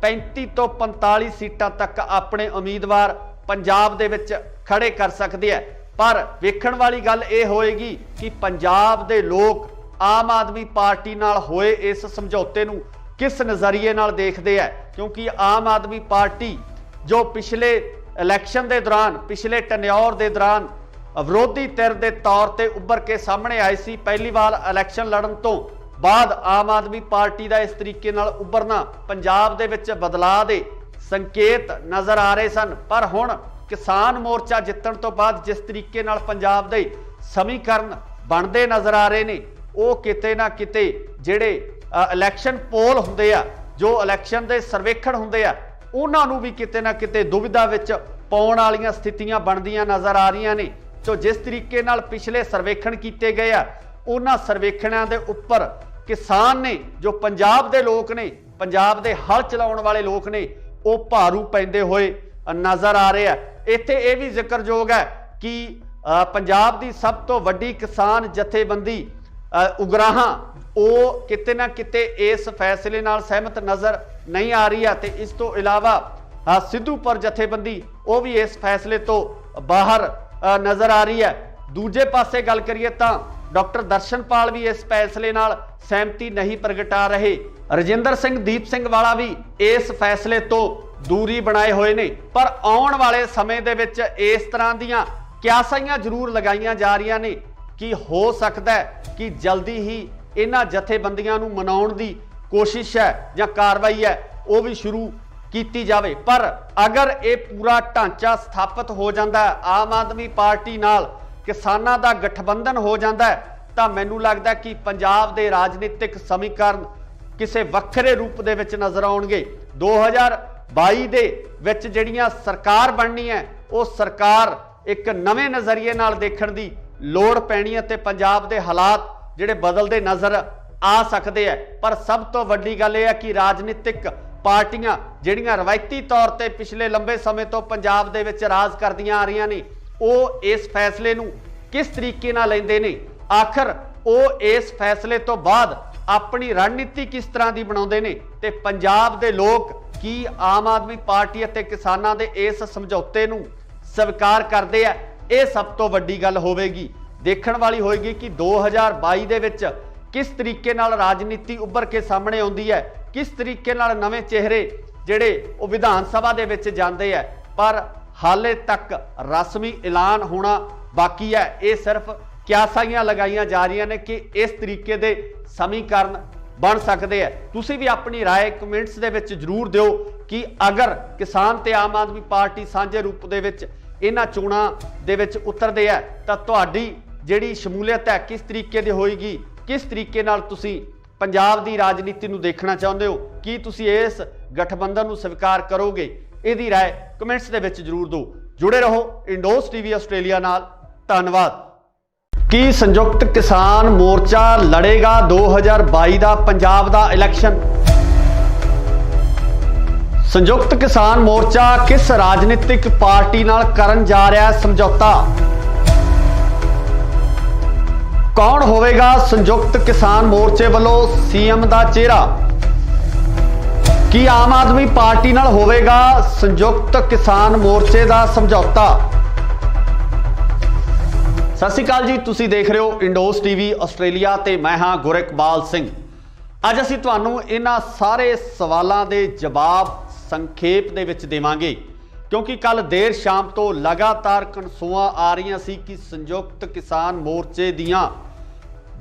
35 ਤੋਂ 45 ਸੀਟਾਂ ਤੱਕ ਆਪਣੇ ਉਮੀਦਵਾਰ ਪੰਜਾਬ ਦੇ ਵਿੱਚ ਖੜੇ ਕਰ ਸਕਦੇ ਆ। ਪਰ ਵੇਖਣ ਵਾਲੀ ਗੱਲ ਇਹ ਹੋਏਗੀ ਕਿ ਪੰਜਾਬ ਦੇ ਲੋਕ ਆਮ ਆਦਮੀ ਪਾਰਟੀ ਨਾਲ ਹੋਏ ਇਸ ਸਮਝੌਤੇ ਨੂੰ ਕਿਸ ਨਜ਼ਰੀਏ ਨਾਲ ਦੇਖਦੇ ਆ, ਕਿਉਂਕਿ ਆਮ ਆਦਮੀ ਪਾਰਟੀ ਜੋ ਪਿਛਲੇ ਇਲੈਕਸ਼ਨ ਦੇ ਦੌਰਾਨ, ਪਿਛਲੇ ਟੈਨਿਓਰ ਦੇ ਦੌਰਾਨ ਵਿਰੋਧੀ ਧਿਰ ਦੇ ਤੌਰ ਤੇ ਉੱਭਰ ਕੇ ਸਾਹਮਣੇ ਆਈ ਸੀ, ਪਹਿਲੀ ਵਾਰ ਇਲੈਕਸ਼ਨ ਲੜਨ ਤੋਂ ਬਾਅਦ ਆਮ ਆਦਮੀ ਪਾਰਟੀ ਦਾ ਇਸ ਤਰੀਕੇ ਨਾਲ ਉੱਭਰਨਾ ਪੰਜਾਬ ਦੇ ਵਿੱਚ ਬਦਲਾਅ ਦੇ ਸੰਕੇਤ ਨਜ਼ਰ ਆ ਰਹੇ ਸਨ। ਪਰ ਹੁਣ ਕਿਸਾਨ ਮੋਰਚਾ ਜਿੱਤਣ ਤੋਂ ਬਾਅਦ ਜਿਸ ਤਰੀਕੇ ਨਾਲ ਪੰਜਾਬ ਦੇ ਸਮੀਕਰਨ ਬਣਦੇ ਨਜ਼ਰ ਆ ਰਹੇ ਨੇ, ਉਹ ਕਿਤੇ ਨਾ ਕਿਤੇ ਜਿਹੜੇ ਇਲੈਕਸ਼ਨ ਪੋਲ ਹੁੰਦੇ ਆ, ਜੋ ਇਲੈਕਸ਼ਨ ਦੇ ਸਰਵੇਖਣ ਹੁੰਦੇ ਆ, ਉਹਨਾਂ ਨੂੰ ਵੀ ਕਿਤੇ ਨਾ ਕਿਤੇ ਦੁਵਿਧਾ ਵਿੱਚ ਪਾਉਣ ਵਾਲੀਆਂ ਸਥਿਤੀਆਂ ਬਣਦੀਆਂ ਨਜ਼ਰ ਆ ਰਹੀਆਂ ਨੇ। ਜੋ ਜਿਸ ਤਰੀਕੇ ਨਾਲ ਪਿਛਲੇ ਸਰਵੇਖਣ ਕੀਤੇ ਗਏ ਆ, ਉਹਨਾਂ ਸਰਵੇਖਣਾਂ ਦੇ ਉੱਪਰ ਕਿਸਾਨ ਨੇ, ਜੋ ਪੰਜਾਬ ਦੇ ਲੋਕ ਨੇ, ਪੰਜਾਬ ਦੇ ਹਲ ਚਲਾਉਣ ਵਾਲੇ ਲੋਕ ਨੇ, ਉਹ ਭਾਰੂ ਪੈਂਦੇ ਹੋਏ ਨਜ਼ਰ ਆ ਰਹੇ ਆ। ਇੱਥੇ ਇਹ ਵੀ ਜ਼ਿਕਰਯੋਗ ਹੈ ਕਿ ਪੰਜਾਬ ਦੀ ਸਭ ਤੋਂ ਵੱਡੀ ਕਿਸਾਨ ਜਥੇਬੰਦੀ ਉਗਰਾਹਾਂ, ਉਹ ਕਿਤੇ ਨਾ ਕਿਤੇ ਇਸ ਫੈਸਲੇ ਨਾਲ ਸਹਿਮਤ ਨਜ਼ਰ ਨਹੀਂ ਆ ਰਹੀ ਹੈ ਤੇ ਇਸ ਤੋਂ ਇਲਾਵਾ ਸਿੱਧੂਪੁਰ ਜਥੇਬੰਦੀ ਉਹ ਵੀ ਇਸ ਫੈਸਲੇ ਤੋਂ ਬਾਹਰ ਨਜ਼ਰ ਆ ਰਹੀ ਹੈ। ਦੂਜੇ ਪਾਸੇ ਗੱਲ ਕਰੀਏ ਤਾਂ ਡਾਕਟਰ ਦਰਸ਼ਨਪਾਲ ਵੀ ਇਸ ਫੈਸਲੇ ਨਾਲ ਸਹਿਮਤੀ ਨਹੀਂ ਪ੍ਰਗਟਾ ਰਹੇ। ਰਜਿੰਦਰ ਸਿੰਘ ਦੀਪ ਸਿੰਘ ਵਾਲਾ ਵੀ ਇਸ ਫੈਸਲੇ ਤੋਂ ਦੂਰੀ ਬਣਾਏ ਹੋਏ ਨੇ। ਪਰ ਆਉਣ ਵਾਲੇ ਸਮੇਂ ਦੇ ਵਿੱਚ ਇਸ ਤਰ੍ਹਾਂ ਦੀਆਂ ਕਿਆਸਾਈਆਂ ਜ਼ਰੂਰ ਲਗਾਈਆਂ ਜਾ ਰਹੀਆਂ ਨੇ ਕਿ ਹੋ ਸਕਦਾ ਹੈ ਕਿ ਜਲਦੀ ਹੀ ਇਹਨਾਂ ਜਥੇਬੰਦੀਆਂ ਨੂੰ ਮਨਾਉਣ ਦੀ ਕੋਸ਼ਿਸ਼ ਹੈ ਜਾਂ ਕਾਰਵਾਈ ਹੈ ਉਹ ਵੀ ਸ਼ੁਰੂ ਕੀਤੀ ਜਾਵੇ। ਪਰ ਅਗਰ ਇਹ ਪੂਰਾ ਢਾਂਚਾ ਸਥਾਪਿਤ ਹੋ ਜਾਂਦਾ ਹੈ, ਆਮ ਆਦਮੀ ਪਾਰਟੀ ਨਾਲ ਕਿਸਾਨਾਂ ਦਾ ਗਠਬੰਧਨ ਹੋ ਜਾਂਦਾ ਹੈ, ਤਾਂ ਮੈਨੂੰ ਲੱਗਦਾ ਕਿ ਪੰਜਾਬ ਦੇ ਰਾਜਨੀਤਿਕ ਸਮੀਕਰਨ ਕਿਸੇ ਵੱਖਰੇ ਰੂਪ ਦੇ ਵਿੱਚ ਨਜ਼ਰ ਆਉਣਗੇ। 2022 ਦੇ ਵਿੱਚ ਜਿਹੜੀਆਂ ਸਰਕਾਰ ਬਣਨੀ ਹੈ, ਉਹ ਸਰਕਾਰ ਇੱਕ ਨਵੇਂ ਨਜ਼ਰੀਏ ਨਾਲ ਦੇਖਣ ਦੀ ਲੋੜ ਪੈਣੀ ਹੈ ਤੇ ਪੰਜਾਬ ਦੇ ਹਾਲਾਤ ਜਿਹੜੇ ਬਦਲਦੇ ਨਜ਼ਰ ਆ ਸਕਦੇ ਆ। ਪਰ ਸਭ ਤੋਂ ਵੱਡੀ ਗੱਲ ਇਹ ਹੈ ਕਿ ਰਾਜਨੀਤਿਕ ਪਾਰਟੀਆਂ ਜਿਹੜੀਆਂ ਰਵਾਇਤੀ ਤੌਰ ਤੇ ਪਿਛਲੇ ਲੰਬੇ ਸਮੇਂ ਤੋਂ ਪੰਜਾਬ ਦੇ ਵਿੱਚ ਰਾਜ ਕਰਦੀਆਂ ਆ ਰਹੀਆਂ ਨੇ, ਉਹ ਇਸ ਫੈਸਲੇ ਨੂੰ ਕਿਸ ਤਰੀਕੇ ਨਾਲ ਲੈਂਦੇ ਨੇ, ਆਖਰ ਉਹ ਇਸ ਫੈਸਲੇ ਤੋਂ ਬਾਅਦ ਆਪਣੀ ਰਣਨੀਤੀ ਕਿਸ ਤਰ੍ਹਾਂ ਦੀ ਬਣਾਉਂਦੇ ਨੇ ਤੇ ਪੰਜਾਬ ਦੇ ਲੋਕ ਕੀ ਆਮ ਆਦਮੀ ਪਾਰਟੀ ਅਤੇ ਕਿਸਾਨਾਂ ਦੇ ਇਸ ਸਮਝੌਤੇ ਨੂੰ ਸਵੀਕਾਰ ਕਰਦੇ ਆ, ਇਹ ਸਭ ਤੋਂ ਵੱਡੀ ਗੱਲ ਹੋਵੇਗੀ। ਦੇਖਣ ਵਾਲੀ ਹੋਏਗੀ ਕਿ 2022 ਦੇ ਵਿੱਚ ਕਿਸ ਤਰੀਕੇ ਨਾਲ ਰਾਜਨੀਤੀ ਉੱਭਰ ਕੇ ਸਾਹਮਣੇ ਆਉਂਦੀ ਹੈ, ਕਿਸ ਤਰੀਕੇ ਨਾਲ ਨਵੇਂ ਚਿਹਰੇ ਜਿਹੜੇ ਉਹ ਵਿਧਾਨ ਸਭਾ ਦੇ ਵਿੱਚ ਜਾਂਦੇ ਆ। ਪਰ ਹਾਲੇ ਤੱਕ ਰਸਮੀ ਐਲਾਨ ਹੋਣਾ ਬਾਕੀ ਹੈ। ਇਹ ਸਿਰਫ ਕਿਆਸਾਈਆਂ ਲਗਾਈਆਂ ਜਾ ਰਹੀਆਂ ਨੇ ਕਿ ਇਸ ਤਰੀਕੇ ਦੇ ਸਮੀਕਰਨ ਬਣ ਸਕਦੇ ਆ। ਤੁਸੀਂ ਵੀ ਆਪਣੀ ਰਾਏ ਕਮੈਂਟਸ ਦੇ ਵਿੱਚ ਜ਼ਰੂਰ ਦਿਓ ਕਿ ਅਗਰ ਕਿਸਾਨ ਤੇ ਆਮ ਆਦਮੀ ਪਾਰਟੀ ਸਾਂਝੇ ਰੂਪ ਦੇ ਵਿੱਚ ਇਹਨਾਂ ਚੋਣਾਂ ਦੇ ਵਿੱਚ ਉਤਰਦੇ ਆ ਤਾਂ ਤੁਹਾਡੀ ਜਿਹੜੀ ਸ਼ਮੂਲੀਅਤ ਹੈ ਕਿਸ ਤਰੀਕੇ ਦੀ ਹੋਏਗੀ, ਕਿਸ ਤਰੀਕੇ ਨਾਲ ਤੁਸੀਂ ਪੰਜਾਬ ਦੀ ਰਾਜਨੀਤੀ ਨੂੰ ਦੇਖਣਾ ਚਾਹੁੰਦੇ ਹੋ, ਕੀ ਤੁਸੀਂ ਇਸ ਗਠਬੰਧਨ ਨੂੰ ਸਵੀਕਾਰ ਕਰੋਗੇ? ਇਹਦੀ ਰਾਏ ਕਮੈਂਟਸ ਦੇ ਵਿੱਚ ਜ਼ਰੂਰ ਦਿਓ। ਜੁੜੇ ਰਹੋ ਇੰਡੋਸ ਟੀਵੀ ਆਸਟ੍ਰੇਲੀਆ ਨਾਲ। ਧੰਨਵਾਦ। ਕੀ ਸੰਯੁਕਤ ਕਿਸਾਨ ਮੋਰਚਾ ਲੜੇਗਾ 2022 ਦਾ ਪੰਜਾਬ ਦਾ ਇਲੈਕਸ਼ਨ? ਸੰਯੁਕਤ ਕਿਸਾਨ ਮੋਰਚਾ ਕਿਸ ਰਾਜਨੀਤਿਕ ਪਾਰਟੀ ਨਾਲ ਕਰਨ ਜਾ ਰਿਹਾ ਹੈ ਸਮਝੌਤਾ? ਕੌਣ ਹੋਵੇਗਾ ਸੰਯੁਕਤ ਕਿਸਾਨ ਮੋਰਚੇ ਵੱਲੋਂ ਸੀਐਮ ਦਾ ਚਿਹਰਾ? ਕੀ ਆਮ ਆਦਮੀ ਪਾਰਟੀ ਨਾਲ ਹੋਵੇਗਾ ਸੰਯੁਕਤ ਕਿਸਾਨ ਮੋਰਚੇ ਦਾ ਸਮਝੌਤਾ? ਸਤਿ ਸ਼੍ਰੀ ਅਕਾਲ ਜੀ, ਤੁਸੀਂ ਦੇਖ ਰਹੇ ਹੋ ਇੰਡੋਸ ਟੀਵੀ ਆਸਟ੍ਰੇਲੀਆ ਤੇ ਮੈਂ ਹਾਂ ਗੁਰਿਕਬਾਲ ਸਿੰਘ। ਅੱਜ ਅਸੀਂ ਤੁਹਾਨੂੰ ਇਹਨਾਂ ਸਾਰੇ ਸਵਾਲਾਂ ਦੇ ਜਵਾਬ ਸੰਖੇਪ ਦੇ ਵਿੱਚ ਦੇਵਾਂਗੇ, ਕਿਉਂਕਿ ਕੱਲ ਦੇਰ ਸ਼ਾਮ ਤੋਂ ਲਗਾਤਾਰ ਕਨਸੂਆਂ ਆ ਰਹੀਆਂ ਸੀ ਕਿ ਸੰਯੁਕਤ ਕਿਸਾਨ ਮੋਰਚੇ ਦੀਆਂ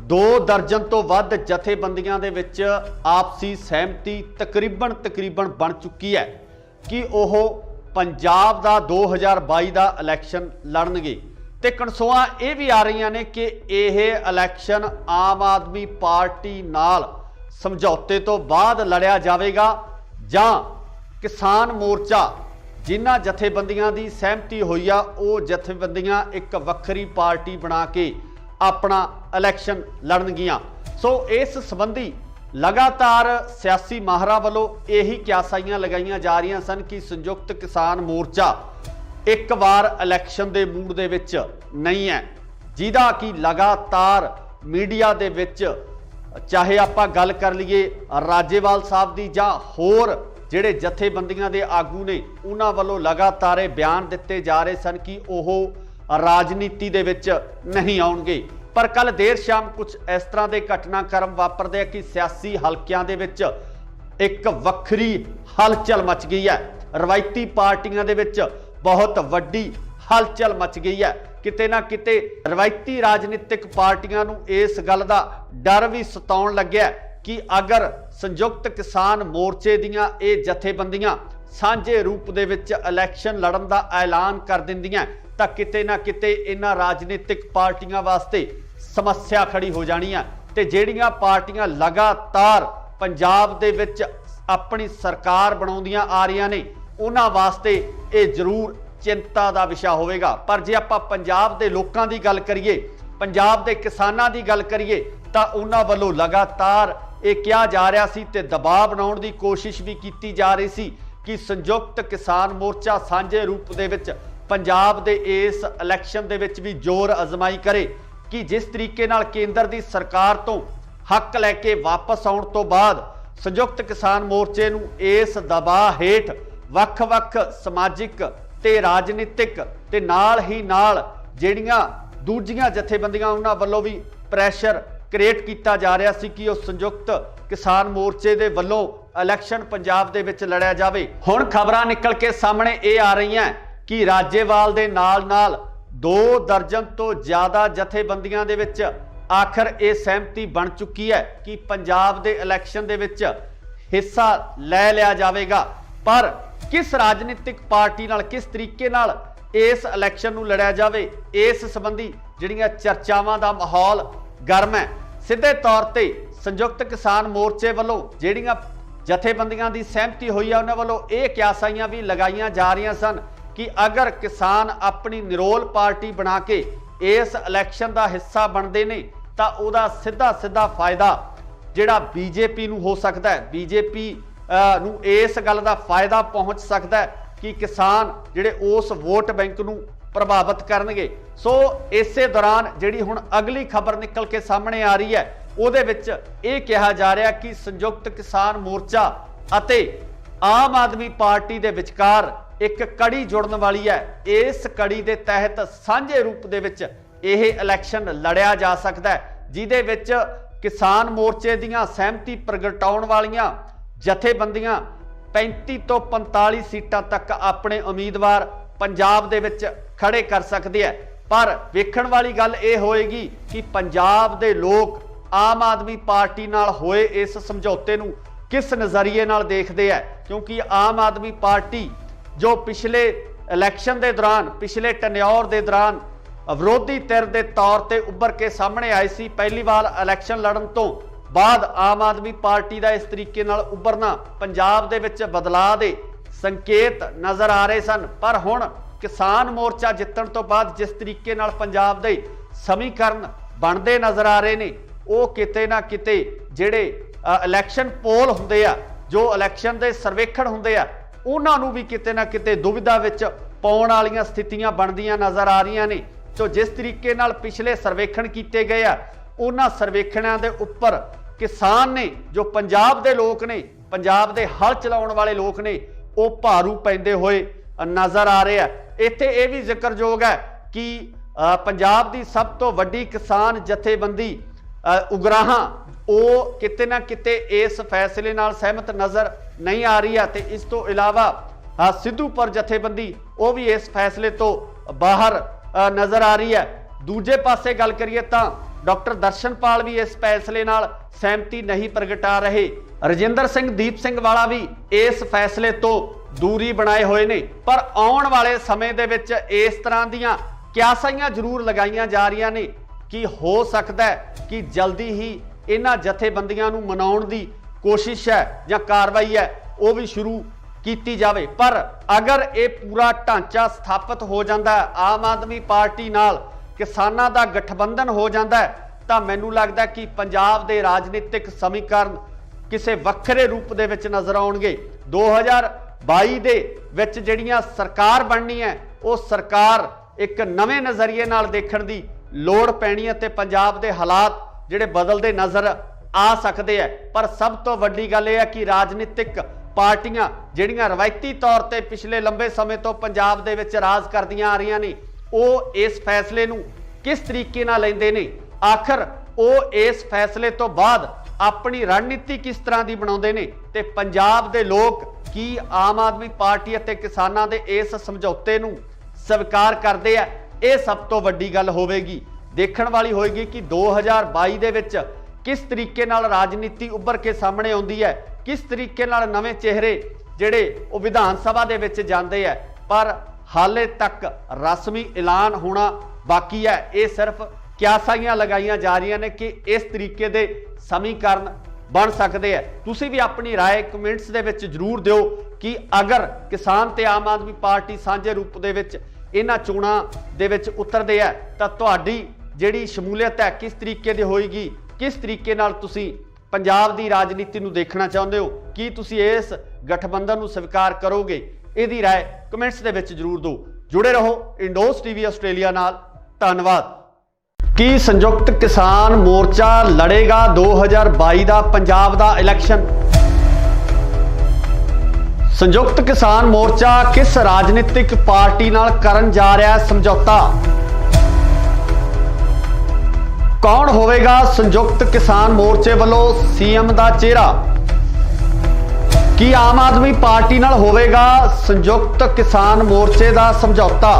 2 ਦਰਜਨ ਤੋਂ ਵੱਧ ਜਥੇਬੰਦੀਆਂ ਦੇ ਵਿੱਚ ਆਪਸੀ ਸਹਿਮਤੀ ਤਕਰੀਬਨ ਬਣ ਚੁੱਕੀ ਹੈ ਕਿ ਉਹ ਪੰਜਾਬ ਦਾ 2022 ਦਾ ਇਲੈਕਸ਼ਨ ਲੜਨਗੇ। ਤੇ ਕਨਸੂਆਂ ਇਹ ਵੀ ਆ ਰਹੀਆਂ ਨੇ ਕਿ ਇਹ ਇਲੈਕਸ਼ਨ ਆਮ ਆਦਮੀ ਪਾਰਟੀ ਨਾਲ ਸਮਝੌਤੇ ਤੋਂ ਬਾਅਦ ਲੜਿਆ ਜਾਵੇਗਾ ਜਾਂ ਕਿਸਾਨ ਮੋਰਚਾ ਜਿਨ੍ਹਾਂ ਜਥੇਬੰਦੀਆਂ ਦੀ ਸਹਿਮਤੀ ਹੋਈ ਆ ਉਹ ਜਥੇਬੰਦੀਆਂ ਇੱਕ ਵੱਖਰੀ ਪਾਰਟੀ ਬਣਾ ਕੇ ਆਪਣਾ ਇਲੈਕਸ਼ਨ ਲੜਨਗੀਆਂ। ਸੋ ਇਸ ਸੰਬੰਧੀ लगातार सियासी माहरा वालों यही क्यासाइयां लगाइयां जा रही सन कि संयुक्त किसान मोर्चा एक बार इलैक्शन के मूड दे विच नहीं है, जिहदा कि लगातार मीडिया दे विच चाहे आपां गल कर लीए राजेवाल साहब दी जां होर जिहड़े जथेबंदियां दे आगू ने उन्हां वालों लगातार बयान दिते जा रहे सन कि ओह राजनीति दे विच नहीं आउणगे। पर कल देर शाम कुछ इस तरह के घटनाक्रम वापरदे कि सियासी हलकियां दे विच एक वक्री हलचल मच गई है। रवायती पार्टियां दे विच बहुत वड्डी हलचल मच गई है। किते ना किते रवायती राजनीतिक पार्टियां नूं इस गल दा डर भी सताउण लग्या कि अगर संयुक्त किसान मोर्चे दीयां ये जथेबंदियां सांझे रूप दे विच इलैक्शन लड़न दा ऐलान कर दिंदियां तां किते ना किते इन्हां राजनीतिक पार्टियां वास्ते समस्या खड़ी हो जानी है। ते ਜਿਹੜੀਆਂ पार्टियां लगातार पंजाब दे विच अपनी सरकार बनाउंदियां आ रही ने उन्हां वास्ते ये जरूर चिंता का विषय होवेगा। पर जे आपां पंजाब दे लोकां दी गल करिए, पंजाब दे किसानां दी गल करिए तां उन्हां वल्लों लगातार ये कहा जा रहा सी ते दबाव बनाउण दी कोशिश भी की जा रही सी कि संयुक्त किसान मोर्चा सांझे रूप दे विच पंजाब दे इस इलैक्शन दे विच भी जोर अजमाई करे कि जिस तरीके नाल केंद्र की सरकार तो हक लैके वापस आउण तो बाद संयुक्त किसान मोर्चे नूं इस दबाव हेठ वख-वख समाजिक ते राजनीतिक ते नाल ही नाल जिहड़ियां दूजियां जथेबंदियां उन्हां वल्लों भी प्रैशर क्रिएट किया जा रहा सी कि उस संयुक्त किसान मोर्चे दे वल्लों इलैक्शन पंजाब दे विच लड़िया जावे। हुण खबरां निकल के सामने ये आ रही हैं कि राजेवाल दे नाल-नाल 2 दर्जन तो ज़्यादा जथेबंदियां दे विच आखिर ये सहमति बन चुकी है कि पंजाब दे इलैक्शन दे विच हिस्सा लै लिया जाएगा। पर किस राजनीतिक पार्टी नाल किस तरीके नाल इस इलैक्शन नूं लड़िया जावे इस संबंधी जिहड़ियां चर्चावां दा माहौल गर्म है। सीधे तौर ते संयुक्त किसान मोर्चे वालों जिहड़ियां जथेबंदियां दी सहमति हुई है उन्हां वालों ये क्यासाइयां भी लगाईयां जा रही सन कि अगर किसान अपनी निरोल पार्टी बना के इस इलैक्शन का हिस्सा बनते हैं तो उहदा सीधा सीधा फायदा जिहड़ा बीजेपी नूं हो सकता है, बीजेपी नूं इस गल का फायदा पहुँच सकता है कि किसान जिहड़े उस वोट बैंक नूं प्रभावित करनगे। सो इसे दौरान जिहड़ी हुण अगली खबर निकल के सामने आ रही है उहदे विच ये कहा जा रहा कि संयुक्त किसान मोर्चा अते आम आदमी पार्टी दे विचकार एक कड़ी जुड़न वाली है। इस कड़ी के तहत सांझे रूप दे विच यह इलैक्शन लड़िया जा सकता है, जिहदे विच किसान मोर्चे दीयां सहमति प्रगटाउण वालियां जथेबंदियां 35 तो 45 सीटां तक अपने उम्मीदवार पंजाब दे विच खड़े कर सकते हैं। पर वेखण वाली गल यह होएगी कि पंजाब दे लोग आम आदमी पार्टी नाल होए इस समझौते नूं किस नज़रिए नाल देखते हैं, क्योंकि आम आदमी पार्टी जो पिछले इलैक्शन के दौरान पिछले टन्योर के दौरान विरोधी धिर के तौर पर उभर के सामने आई सी, पहली बार इलैक्शन लड़न तो बाद आम आदमी पार्टी का इस तरीके नाल उभरना पंजाब दे विच बदलाव के संकेत नज़र आ रहे सन। पर हुण किसान मोर्चा जितण तो बाद जिस तरीके नाल पंजाब दे समीकरण बनते नज़र आ रहे ने वो किते ना किते जिहड़े इलैक्शन पोल हुंदे आ, जो इलैक्शन के सर्वेखण हुंदे आ, उन्हां नूं भी किते ना किते दुविधा विच पाउण वालीआं स्थितियां बनदियां नज़र आ रही ने। तो जिस तरीके नाल पिछले सर्वेखण किए गए आ उन्हां सर्वेखणां दे उपर किसान ने जो पंजाब दे लोग ने, पंजाब दे हल चलाउण वाले लोग ने, वो भारू पैंदे होए नज़र आ रहे हैं। इत्थे यह भी जिक्रयोग है कि पंजाब की सब तो वड्डी किसान जथेबंदी उगराहां वो किते ना किते इस फैसले नाल सहमत नज़र नहीं आ रही है। तो इस तो इलावा सिद्धूपुर जथेबंदी वो भी इस फैसले तो बाहर नज़र आ रही है। दूजे पासे गल करिए तो डॉक्टर दर्शनपाल भी इस फैसले नाल सहमति नहीं प्रगटा रहे। रजिंदर सिंह दीप सिंह वाला भी इस फैसले तो दूरी बनाए हुए ने। पर आने वाले समय दे विच इस तरह दीयां क्यासाइयां जरूर लगाईयां जा रही ने कि हो सकता है कि जल्दी ही इन्हां जथेबंदियां नूं मनाउण दी कोशिश है या कार्रवाई है वो भी शुरू ਕੀਤੀ ਜਾਵੇ। पर अगर ये पूरा ढांचा स्थापित हो जाता है, आम आदमी पार्टी नाल किसानां दा गठबंधन हो जाता है, तो मैनूं लगदा कि पंजाब दे राजनीतिक समीकरण किसी वक्रे रूप दे विच नज़र आउणगे। 2022 दे विच जिहड़ियां सरकार बननी है, वो सरकार एक नवे नज़रिए नाल देखण दी लोड़ पैनी है, ते पंजाब दे हालात जिहड़े बदलदे नज़र आ सकते हैं। पर सब तो वड्डी गल यह है कि राजनीतिक पार्टियां जिहड़ियां रवायती तौर ते पिछले लंबे समय तो पंजाब दे विच राज करदियां आ रहीआं ने, वो इस फैसले नूं किस तरीके नाल लैंदे ने, आखिर वो इस फैसले तो बाद अपनी रणनीति किस तरह की बनाउंदे ने, ते पंजाब दे लोग की आम आदमी पार्टी अते किसानां दे इस समझौते नूं स्वीकार करदे आ। ये सब तो वड्डी गल होवेगी, देखण वाली होएगी कि 2022 दे विच किस तरीके नाल राजनीति उभर के सामने आउंदी है, किस तरीके नाल नवे चेहरे जिहड़े वो विधान सभा दे विच जांदे है। पर हाले तक रस्मी ऐलान होना बाकी है। ये सिर्फ क्यासाइयां लगाईयां जा रही ने कि इस तरीके दे समीकरण बन सकते हैं। तुसीं भी अपनी राय कमेंट्स दे विच जरूर दिओ कि अगर किसान ते आम आदमी पार्टी सांझे रूप दे विच इन्हां चोणां दे विच उतरदे है, तां तुहाडी जिहड़ी शमूलीयत है किस तरीके दी होएगी, किस तरीके नाल तुसीं पंजाब दी राजनीति नूं देखना चाहुंदे हो, की तुसीं इस गठबंधन नूं स्वीकार करोगे? इहदी राय कमेंट्स दे विच जरूर दो। जुड़े रहो इंडोस टीवी आस्ट्रेलिया नाल। धन्नवाद। की संयुक्त किसान मोर्चा लड़ेगा 2022 दा पंजाब दा इलैक्शन? संयुक्त किसान मोर्चा किस राजनीतिक पार्टी नाल करन जा रहा है समझौता? कौन होवेगा संयुक्त किसान मोर्चे वालों सीएम दा चेहरा? की आम आदमी पार्टी नाल होवेगा संयुक्त किसान मोर्चे दा समझौता?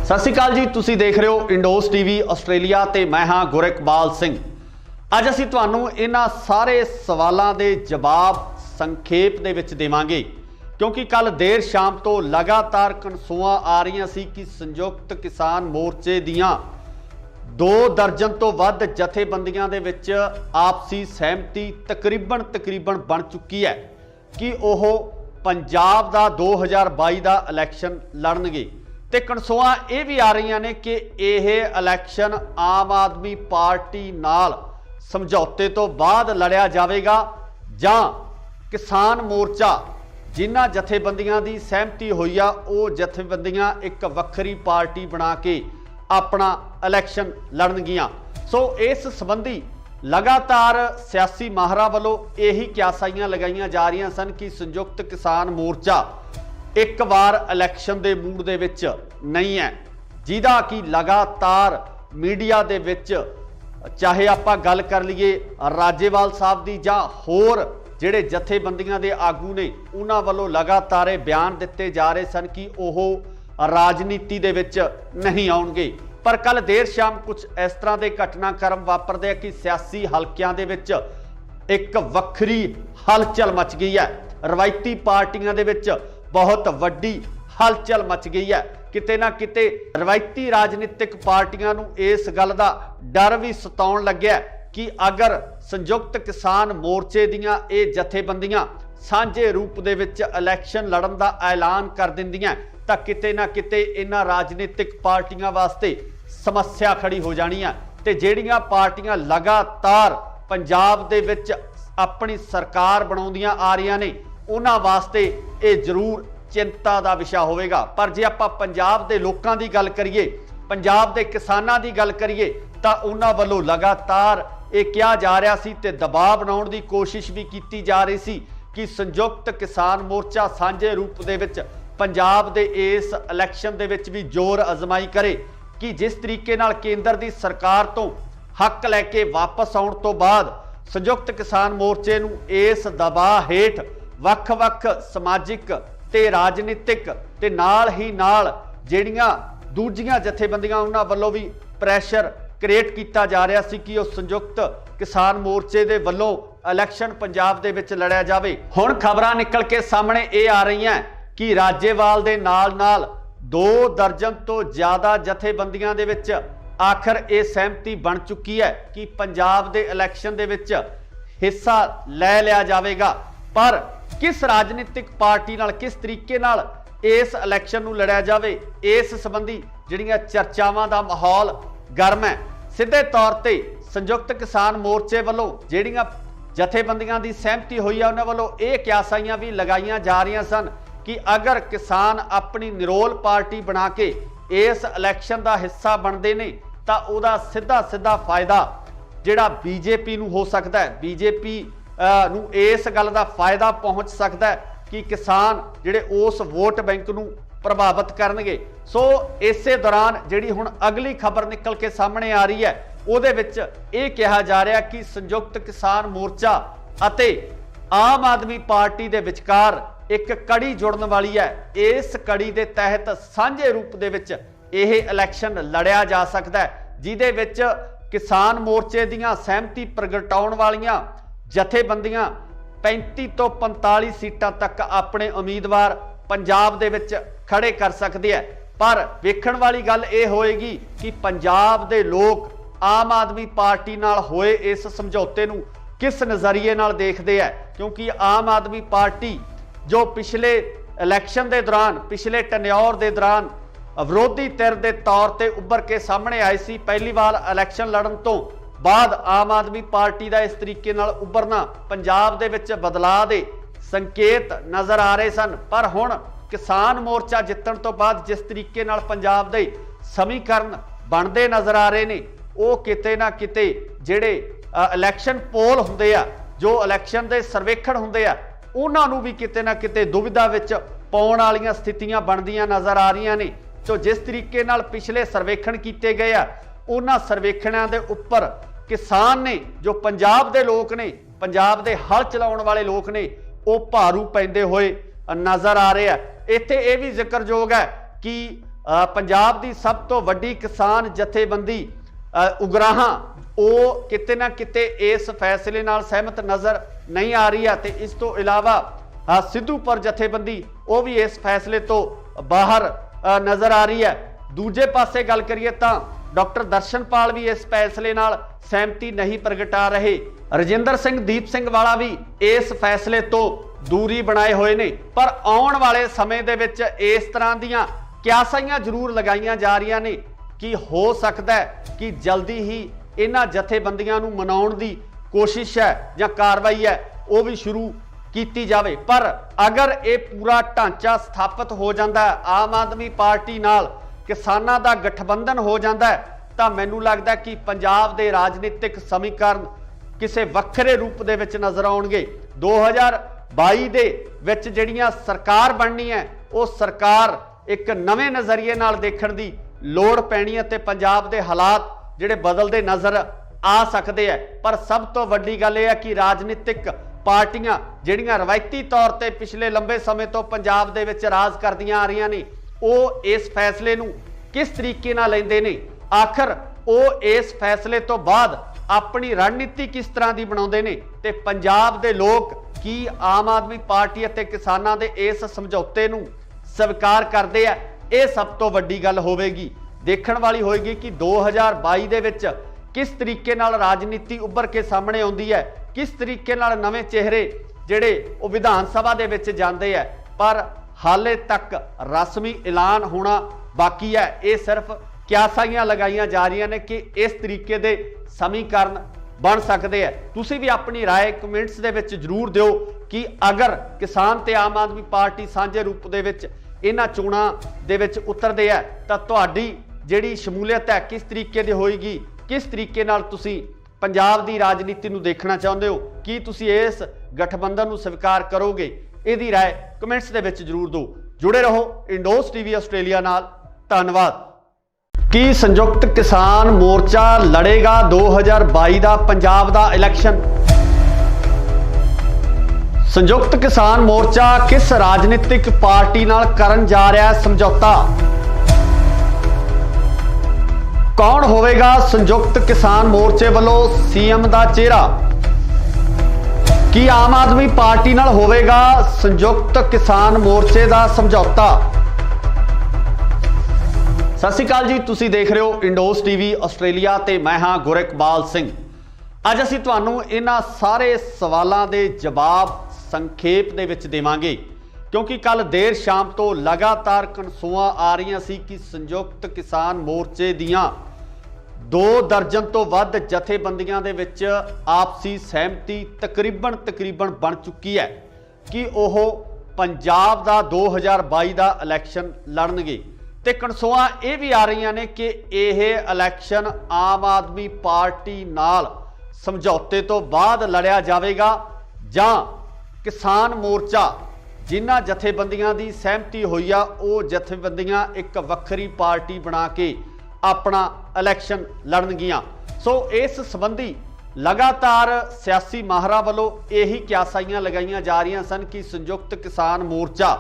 सत श्री अकाल जी, तुसी देख रहे हो इंडोस टीवी आस्ट्रेलिया ते मैं हाँ गुरकबाल सिंह। अज असीं तुहानूं इन्हां सारे सवालों के जवाब संखेप दे विच देवांगे, क्योंकि कल देर शाम तो लगातार कनसूआं आ रही सी कि संयुक्त किसान मोर्चे दियां 2 दर्जन तो वध जथेबंदियां दे विच आपसी सहमति तकरीबन बन चुकी है कि वह पंजाब दा 2022 दा इलैक्शन लड़नगे। ते कनसूआं ये भी आ रही ने कि यह इलैक्शन आम आदमी पार्टी नाल समझौते तो बाद लड़िया जाएगा, जां किसान मोर्चा जिन्हां जथेबंदियां दी सहमति हुई आ वो जथेबंदियां एक वक्री पार्टी बना के अपना इलैक्शन लड़नगियां। सो इस संबंधी लगातार सियासी माहरां वालों यही क्यासाइयां लगाईयां जा रही सन कि संयुक्त किसान मोर्चा एक बार इलैक्शन के मूड दे विच नहीं है, जिहदा कि लगातार मीडिया दे विच चाहे आपां गल कर लीए राजेवाल साहब दी जां होर जिहड़े जथेबंदियां दे आगू ने उन्हां वालों लगातार बयान दिते जा रहे सन कि ओह राजनीति दे विच नहीं आउणगे। पर कल देर शाम कुछ इस तरह के घटनाक्रम वापरदे कि सियासी हलकियां दे विच एक वक्री हलचल मच गई है। रवायती पार्टियां दे विच बहुत वड्डी हलचल मच गई है। किते ना किते रवायती राजनीतिक पार्टियां नूं इस गल दा डर भी सताउण लग्या कि अगर संयुक्त किसान मोर्चे दियां ये जथेबंदियां सांझे रूप दे विच इलैक्शन लड़न दा ऐलान कर दिंदियां तां किते ना किते इन्हां राजनीतिक पार्टियां वास्ते समस्या खड़ी हो जानी है। ते जिहड़ियां पार्टियां लगातार पंजाब दे विच अपनी सरकार बनाउंदियां आ रहीआं ने उन्हां वास्ते ये जरूर चिंता दा विषय होवेगा। पर जे आपां पंजाब दे लोकां दी गल करिए, पंजाब दे किसानां दी गल करिए तां उन्हां वल्लों लगातार ये कहा जा रहा सी ते दबाव बनाउण दी कोशिश भी की जा रही सी कि संयुक्त किसान मोर्चा सांझे रूप दे विच पंजाब दे इस इलैक्शन दे विच भी जोर अजमाई करे कि जिस तरीके नाल केंद्र दी सरकार तो हक लैके वापस आउण तो बाद संयुक्त किसान मोर्चे नूं इस दबाव हेठ वख-वख समाजिक ते राजनीतिक ते नाल ही नाल जिहड़ियां दूजियां जथेबंदियां उन्हां वल्लों भी प्रैशर क्रिएट किया जा रहा सी कि उस संयुक्त किसान मोर्चे दे वल्लों इलैक्शन पंजाब दे विच लड़िया जावे। हुण खबरां निकल के सामने ये आ रही हैं कि राजेवाल दे नाल नाल 2 दर्जन तो ज़्यादा जथेबंदियां दे विच आखिर ये सहमति बन चुकी है कि पंजाब दे इलैक्शन दे विच हिस्सा लै लिया जावेगा। पर किस राजनीतिक पार्टी नाल किस तरीके नाल इस इलैक्शन नूं लड़िया जावे इस संबंधी जिहड़ियां चर्चावां दा माहौल गर्म है। सीधे तौर ते संयुक्त किसान मोर्चे वालों जिहड़ियां जथेबंदियां दी सहमति हुई है उन्हां वालों यह क्यासाइयां भी लगाईयां जा रहीआं सन कि अगर किसान अपनी निरोल पार्टी बना के इस इलैक्शन का हिस्सा बनते ने तो उहदा सीधा सीधा फायदा जिहड़ा बीजेपी नूं हो सकता है, बीजेपी नूं इस गल का फायदा पहुँच सकता है कि किसान जिहड़े उस वोट बैंक नूं प्रभावित करनगे। सो इसे दौरान जिहड़ी हुण अगली खबर निकल के सामने आ रही है उहदे विच इह कहा जा रहा कि संयुक्त किसान मोर्चा अते आम आदमी पार्टी दे विचकार एक कड़ी जुड़न वाली है। इस कड़ी के तहत सांझे रूप दे विच यह इलैक्शन लड़िया जा सकता है जिहदे विच किसान मोर्चे दीयां सहमति प्रगटाउण वालियां जथेबंदियां 35 तो 45 सीटां तक अपने उम्मीदवार पंजाब दे विच खड़े कर सकते हैं। पर वेखण वाली गल यह होएगी कि पंजाब दे लोग आम आदमी पार्टी नाल होए इस समझौते नूं किस नज़रिए नाल देखते हैं, क्योंकि आम आदमी पार्टी जो पिछले इलैक्शन के दौरान पिछले टन्योर के दौरान विरोधी धिर के तौर पर उभर के सामने आई सी, पहली बार इलैक्शन लड़न तो बाद आम आदमी पार्टी का इस तरीके नाल उभरना पंजाब दे विच बदलाव के संकेत नज़र आ रहे सन। पर हुण किसान मोर्चा जितण तो बाद जिस तरीके नाल पंजाब दे समीकरण बनते नज़र आ रहे ने वो किते ना किते जिहड़े इलैक्शन पोल हुंदे आ, जो इलैक्शन के सर्वेखण हुंदे आ, उन्होंने भी किते ना किते दुविधा विच पाउण वालियां स्थितियां बनदियां नज़र आ रही ने। तो जिस तरीके नाल पिछले सर्वेखण किए गए आ उन्हां सर्वेखणां दे उपर किसान ने जो पंजाब दे लोग ने, पंजाब दे हल चलाउण वाले लोग ने, वो भारू पैंदे होए नज़र आ रहे हैं। इत्थे यह भी जिक्रयोग है कि पंजाब की सब तो वड्डी किसान जथेबंदी उगराहां वो किते ना किते इस फैसले नाल सहमत नज़र नहीं आ रही है। तो इस तो इलावा सिद्धूपुर जथेबंदी वो भी इस फैसले तो बाहर नज़र आ रही है। दूजे पासे गल करिए तो डॉक्टर दर्शनपाल भी इस फैसले नाल सहमति नहीं प्रगटा रहे। रजिंदर सिंह दीप सिंह वाला भी इस फैसले तो दूरी बनाए हुए ने। पर आउण वाले समय दे विच इस तरह दीयां क्यासाइयां जरूर लगाईयां जा रही ने कि हो सकता है कि जल्दी ही इन्हां जथेबंदियां नूं मनाउण दी कोशिश है या कार्रवाई है वो भी शुरू की जाए। पर अगर ये पूरा ढांचा स्थापित हो जाता है, आम आदमी पार्टी नाल किसानां दा गठबंधन हो जाता है, तो मैनूं लगदा कि पंजाब दे राजनीतिक समीकरण किसी वक्रे रूप दे विच नज़र आउणगे। 2022 दे विच जिहड़ियां सरकार बननी है वो सरकार एक नवे नज़रिए नाल देखण दी लोड़ पैनी है ते पंजाब दे हालात जिहड़े बदलते नज़र आ सकते हैं। पर सब तो वड्डी गल यह है कि राजनीतिक पार्टियां जिहड़ियां रवायती तौर पर पिछले लंबे समय तो पंजाब दे विच राज करदियां आ रही ने वो इस फैसले नूं किस तरीके नाल लैंदे ने, आखिर वो इस फैसले तो बाद अपनी रणनीति किस तरह की बनाउंदे ने ते पंजाब दे लोग की आम आदमी पार्टी अते किसानां दे इस समझौते नूं स्वीकार करते हैं। यह सब तो वड्डी गल होवेगी, देखण वाली होएगी कि 2022 दे विच किस तरीके नाल राजनीति उभर के सामने आउंदी है, किस तरीके नाल नवे चेहरे जिहड़े वो विधान सभा दे विच जांदे है। पर हाले तक रस्मी ऐलान होना बाकी है। ये सिर्फ क्यासाइयां लगाईयां जा रही ने कि इस तरीके दे समीकरण बन सकते हैं। तुसीं भी अपनी राय कमेंट्स दे विच जरूर दिओ कि अगर किसान ते आम आदमी पार्टी सांझे रूप दे विच इन्हां चोणां दे विच उतरदे है तां तुहाडी जिहड़ी शमूलीयत है किस तरीके दी होएगी, किस तरीके नाल तुसीं पंजाब दी राजनीति नूं देखना चाहुंदे हो, की तुसीं इस गठबंधन नूं स्वीकार करोगे? इहदी राय कमेंट्स दे विच जरूर दो। जुड़े रहो इंडोस टीवी आस्ट्रेलिया नाल। धन्नवाद। की संयुक्त किसान मोर्चा लड़ेगा 2022 का पंजाब का इलैक्शन? संयुक्त किसान मोर्चा किस राजनीतिक पार्टी नाल करन जा रहा है समझौता? कौन होवेगा संयुक्त किसान मोर्चे वालों सीएम का चेहरा? की आम आदमी पार्टी नाल होवेगा संयुक्त किसान मोर्चे का समझौता? सत श्री अकाल जी, तुसीं देख रहे हो इंडोस टीवी आस्ट्रेलिया ते मैं हाँ गुरकबाल सिंह। अज असीं तुहानूं इन्हां सारे सवालों के जवाब ਸੰਖੇਪ ਦੇ ਵਿੱਚ ਦੇਵਾਂਗੇ, ਕਿਉਂਕਿ ਕੱਲ ਦੇਰ ਸ਼ਾਮ ਤੋਂ ਲਗਾਤਾਰ ਕਨਸੂਆਂ ਆ ਰਹੀਆਂ ਸੀ ਕਿ ਸੰਯੁਕਤ ਕਿਸਾਨ ਮੋਰਚੇ ਦੀਆਂ 2 ਦਰਜਨ ਤੋਂ ਵੱਧ ਜਥੇਬੰਦੀਆਂ ਦੇ ਵਿੱਚ ਆਪਸੀ ਸਹਿਮਤੀ ਤਕਰੀਬਨ ਬਣ ਚੁੱਕੀ ਹੈ ਕਿ ਉਹ ਪੰਜਾਬ ਦਾ 2022 ਦਾ ਇਲੈਕਸ਼ਨ ਲੜਨਗੇ। ਤੇ ਕਨਸੂਆਂ ਇਹ ਵੀ ਆ ਰਹੀਆਂ ਨੇ ਕਿ ਇਹ ਇਲੈਕਸ਼ਨ ਆਮ ਆਦਮੀ ਪਾਰਟੀ ਨਾਲ ਸਮਝੌਤੇ ਤੋਂ ਬਾਅਦ ਲੜਿਆ ਜਾਵੇਗਾ ਜਾਂ ਕਿਸਾਨ ਮੋਰਚਾ ਜਿਨ੍ਹਾਂ ਜਥੇਬੰਦੀਆਂ ਦੀ ਸਹਿਮਤੀ ਹੋਈ ਆ ਉਹ ਜਥੇਬੰਦੀਆਂ ਇੱਕ ਵੱਖਰੀ ਪਾਰਟੀ ਬਣਾ ਕੇ ਆਪਣਾ ਇਲੈਕਸ਼ਨ ਲੜਨਗੀਆਂ। ਸੋ ਇਸ ਸੰਬੰਧੀ ਲਗਾਤਾਰ ਸਿਆਸੀ ਮਾਹਰਾਂ ਵੱਲੋਂ ਇਹੀ ਕਿਆਸਾਈਆਂ ਲਗਾਈਆਂ ਜਾ ਰਹੀਆਂ ਸਨ ਕਿ ਸੰਯੁਕਤ ਕਿਸਾਨ ਮੋਰਚਾ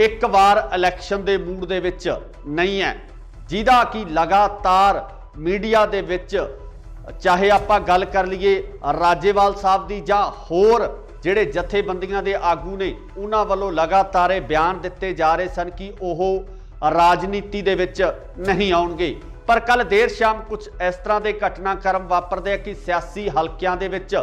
ਇੱਕ ਵਾਰ ਇਲੈਕਸ਼ਨ ਦੇ ਮੂਡ ਦੇ ਵਿੱਚ ਨਹੀਂ ਹੈ, ਜਿਹਦਾ ਕਿ ਲਗਾਤਾਰ ਮੀਡੀਆ ਦੇ ਵਿੱਚ ਚਾਹੇ ਆਪਾਂ ਗੱਲ ਕਰ ਲਈਏ ਰਾਜੇਵਾਲ ਸਾਹਿਬ ਦੀ ਜਾਂ ਹੋਰ ਜਿਹੜੇ ਜਥੇਬੰਦੀਆਂ ਦੇ ਆਗੂ ਨੇ ਉਹਨਾਂ ਵੱਲੋਂ ਲਗਾਤਾਰ ਇਹ ਬਿਆਨ ਦਿੱਤੇ ਜਾ ਰਹੇ ਸਨ ਕਿ ਉਹ ਰਾਜਨੀਤੀ ਦੇ ਵਿੱਚ ਨਹੀਂ ਆਉਣਗੇ। ਪਰ ਕੱਲ ਦੇਰ ਸ਼ਾਮ ਕੁਝ ਇਸ ਤਰ੍ਹਾਂ ਦੇ ਘਟਨਾਕ੍ਰਮ ਵਾਪਰਦੇ ਆ ਕਿ ਸਿਆਸੀ ਹਲਕਿਆਂ ਦੇ ਵਿੱਚ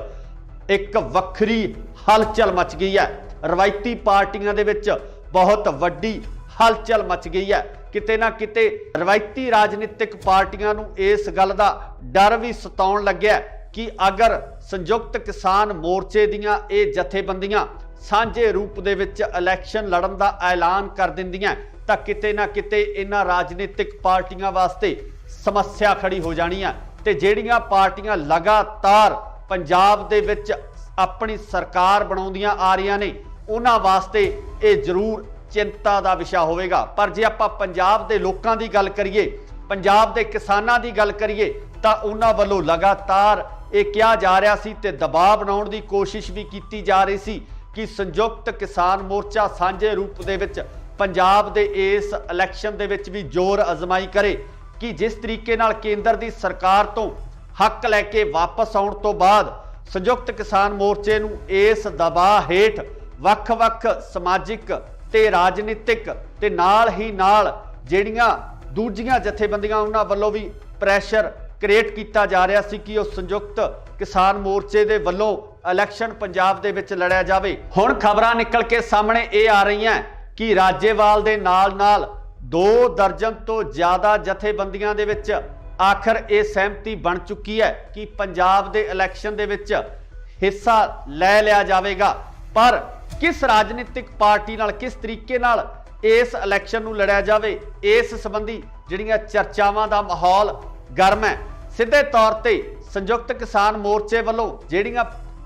ਇੱਕ ਵੱਖਰੀ ਹਲਚਲ ਮਚ ਗਈ ਹੈ। ਰਵਾਇਤੀ ਪਾਰਟੀਆਂ ਦੇ ਵਿੱਚ ਬਹੁਤ ਵੱਡੀ ਹਲਚਲ ਮਚ ਗਈ ਹੈ। ਕਿਤੇ ਨਾ ਕਿਤੇ ਰਵਾਇਤੀ ਰਾਜਨੀਤਿਕ ਪਾਰਟੀਆਂ ਨੂੰ ਇਸ ਗੱਲ ਦਾ ਡਰ ਵੀ ਸਤਾਉਣ ਲੱਗਿਆ ਕਿ ਅਗਰ ਸੰਯੁਕਤ ਕਿਸਾਨ ਮੋਰਚੇ ਦੀਆਂ ਇਹ ਜਥੇਬੰਦੀਆਂ ਸਾਂਝੇ ਰੂਪ ਦੇ ਵਿੱਚ ਇਲੈਕਸ਼ਨ ਲੜਨ ਦਾ ਐਲਾਨ ਕਰ ਦਿੰਦੀਆਂ ਤਾਂ ਕਿਤੇ ਨਾ ਕਿਤੇ ਇਹਨਾਂ ਰਾਜਨੀਤਿਕ ਪਾਰਟੀਆਂ ਵਾਸਤੇ ਸਮੱਸਿਆ ਖੜੀ ਹੋ ਜਾਣੀ ਆ। ਤੇ ਜਿਹੜੀਆਂ ਪਾਰਟੀਆਂ ਲਗਾਤਾਰ ਪੰਜਾਬ ਦੇ ਵਿੱਚ ਆਪਣੀ ਸਰਕਾਰ ਬਣਾਉਂਦੀਆਂ ਆ ਰਹੀਆਂ ਨੇ ਉਹਨਾਂ ਵਾਸਤੇ ਇਹ ਜ਼ਰੂਰ ਚਿੰਤਾ ਦਾ ਵਿਸ਼ਾ ਹੋਵੇਗਾ। ਪਰ ਜੇ ਆਪਾਂ ਪੰਜਾਬ ਦੇ ਲੋਕਾਂ ਦੀ ਗੱਲ ਕਰੀਏ, ਪੰਜਾਬ ਦੇ ਕਿਸਾਨਾਂ ਦੀ ਗੱਲ ਕਰੀਏ ਤਾਂ ਉਹਨਾਂ ਵੱਲੋਂ ਲਗਾਤਾਰ ਇਹ ਕਿਹਾ ਜਾ ਰਿਹਾ ਸੀ ਤੇ ਦਬਾਅ ਬਣਾਉਣ ਦੀ ਕੋਸ਼ਿਸ਼ ਵੀ ਕੀਤੀ ਜਾ ਰਹੀ ਸੀ ਕਿ ਸੰਯੁਕਤ ਕਿਸਾਨ ਮੋਰਚਾ ਸਾਂਝੇ ਰੂਪ ਦੇ ਵਿੱਚ ਪੰਜਾਬ ਦੇ ਇਸ ਇਲੈਕਸ਼ਨ ਦੇ ਵਿੱਚ ਵੀ ਜ਼ੋਰ ਅਜ਼ਮਾਈ ਕਰੇ ਕਿ ਜਿਸ ਤਰੀਕੇ ਨਾਲ ਕੇਂਦਰ ਦੀ ਸਰਕਾਰ ਤੋਂ ਹੱਕ ਲੈ ਕੇ ਵਾਪਸ ਆਉਣ ਤੋਂ ਬਾਅਦ ਸੰਯੁਕਤ ਕਿਸਾਨ ਮੋਰਚੇ ਨੂੰ ਇਸ ਦਬਾਅ ਹੇਠ ਵੱਖ-ਵੱਖ ਸਮਾਜਿਕ ਤੇ ਰਾਜਨੀਤਿਕ ਤੇ ਨਾਲ ਹੀ ਨਾਲ ਜਿਹੜੀਆਂ ਦੂਜੀਆਂ ਜਥੇਬੰਦੀਆਂ ਉਹਨਾਂ ਵੱਲੋਂ ਵੀ ਪ੍ਰੈਸ਼ਰ ਕ੍ਰੀਏਟ ਕੀਤਾ ਜਾ ਰਿਹਾ ਸੀ ਕਿ ਉਹ ਸੰਯੁਕਤ ਕਿਸਾਨ ਮੋਰਚੇ ਦੇ ਵੱਲੋਂ ਇਲੈਕਸ਼ਨ ਪੰਜਾਬ ਦੇ ਵਿੱਚ ਲੜਿਆ ਜਾਵੇ। ਹੁਣ ਖਬਰਾਂ ਨਿਕਲ ਕੇ ਸਾਹਮਣੇ ਇਹ ਆ ਰਹੀਆਂ ਕਿ ਰਾਜੇਵਾਲ ਦੇ ਨਾਲ 2 ਦਰਜਨ ਤੋਂ ਜ਼ਿਆਦਾ ਜਥੇਬੰਦੀਆਂ ਦੇ ਵਿੱਚ ਆਖਰ ਇਹ ਸਹਿਮਤੀ ਬਣ ਚੁੱਕੀ ਹੈ ਕਿ ਪੰਜਾਬ ਦੇ ਇਲੈਕਸ਼ਨ ਦੇ ਵਿੱਚ ਹਿੱਸਾ ਲੈ ਲਿਆ ਜਾਵੇਗਾ। ਪਰ ਕਿਸ ਰਾਜਨੀਤਿਕ ਪਾਰਟੀ ਨਾਲ ਕਿਸ ਤਰੀਕੇ ਨਾਲ ਇਸ ਇਲੈਕਸ਼ਨ ਨੂੰ ਲੜਿਆ ਜਾਵੇ ਇਸ ਸੰਬੰਧੀ ਜਿਹੜੀਆਂ ਚਰਚਾਵਾਂ ਦਾ ਮਾਹੌਲ ਗਰਮ ਹੈ। ਸਿੱਧੇ ਤੌਰ ਤੇ ਸੰਯੁਕਤ ਕਿਸਾਨ ਮੋਰਚੇ ਵੱਲੋਂ ਜਿਹੜੀਆਂ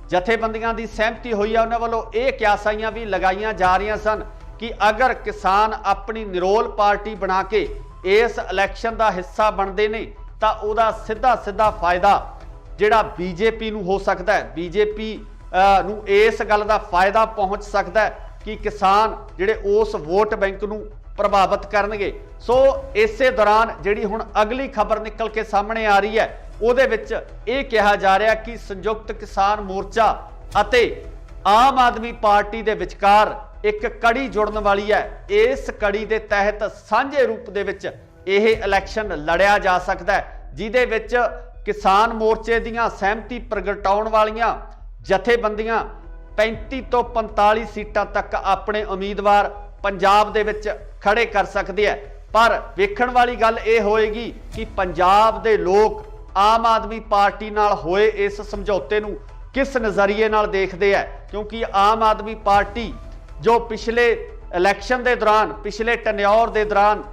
ਜਥੇਬੰਦੀਆਂ ਦੀ ਸਹਿਮਤੀ ਹੋਈ ਹੈ ਉਹਨਾਂ ਵੱਲੋਂ ਇਹ ਕਿਆਸਾਈਆਂ ਵੀ ਲਗਾਈਆਂ ਜਾ ਰਹੀਆਂ ਸਨ ਕਿ ਅਗਰ ਕਿਸਾਨ ਆਪਣੀ ਨਿਰੋਲ ਪਾਰਟੀ ਬਣਾ ਕੇ ਇਸ ਇਲੈਕਸ਼ਨ ਦਾ ਹਿੱਸਾ ਬਣਦੇ ਨੇ ਤਾਂ ਉਹਦਾ ਸਿੱਧਾ ਫਾਇਦਾ ਜਿਹੜਾ ਬੀਜੇਪੀ ਨੂੰ ਹੋ ਸਕਦਾ ਹੈ। ਬੀਜੇਪੀ ਨੂੰ ਇਸ ਗੱਲ ਦਾ ਫਾਇਦਾ ਪਹੁੰਚ ਸਕਦਾ ਹੈ ਕਿ ਕਿਸਾਨ ਜਿਹੜੇ ਉਸ ਵੋਟ ਬੈਂਕ ਨੂੰ ਪ੍ਰਭਾਵਿਤ ਕਰਨਗੇ। ਸੋ ਇਸੇ ਦੌਰਾਨ ਜਿਹੜੀ ਹੁਣ ਅਗਲੀ ਖਬਰ ਨਿਕਲ ਕੇ ਸਾਹਮਣੇ ਆ ਰਹੀ ਹੈ ਉਹਦੇ ਵਿੱਚ ਇਹ ਕਿਹਾ ਜਾ ਰਿਹਾ ਕਿ ਸੰਯੁਕਤ ਕਿਸਾਨ ਮੋਰਚਾ ਅਤੇ ਆਮ ਆਦਮੀ ਪਾਰਟੀ ਦੇ ਵਿਚਕਾਰ ਇੱਕ ਕੜੀ ਜੁੜਨ ਵਾਲੀ ਹੈ। ਇਸ ਕੜੀ ਦੇ ਤਹਿਤ ਸਾਂਝੇ ਰੂਪ ਦੇ ਵਿੱਚ ਇਹ ਇਲੈਕਸ਼ਨ ਲੜਿਆ ਜਾ ਸਕਦਾ ਹੈ, ਜਿਹਦੇ ਵਿੱਚ ਕਿਸਾਨ ਮੋਰਚੇ ਦੀਆਂ ਸਹਿਮਤੀ ਪ੍ਰਗਟਾਉਣ ਵਾਲੀਆਂ ਜਥੇਬੰਦੀਆਂ 35 ਤੋਂ 45 ਸੀਟਾਂ ਤੱਕ ਆਪਣੇ ਉਮੀਦਵਾਰ ਪੰਜਾਬ ਦੇ ਵਿੱਚ ਖੜੇ ਕਰ ਸਕਦੇ ਹੈ। ਪਰ ਵੇਖਣ ਵਾਲੀ ਗੱਲ ਇਹ ਹੋਏਗੀ ਕਿ ਪੰਜਾਬ ਦੇ ਲੋਕ ਆਮ ਆਦਮੀ ਪਾਰਟੀ ਨਾਲ ਹੋਏ ਇਸ ਸਮਝੌਤੇ ਨੂੰ ਕਿਸ ਨਜ਼ਰੀਏ ਨਾਲ ਦੇਖਦੇ ਹੈ, ਕਿਉਂਕਿ ਆਮ ਆਦਮੀ ਪਾਰਟੀ ਜੋ ਪਿਛਲੇ ਇਲੈਕਸ਼ਨ ਦੇ ਦੌਰਾਨ ਪਿਛਲੇ ਟੈਨਿਓਰ ਦੇ ਦੌਰਾਨ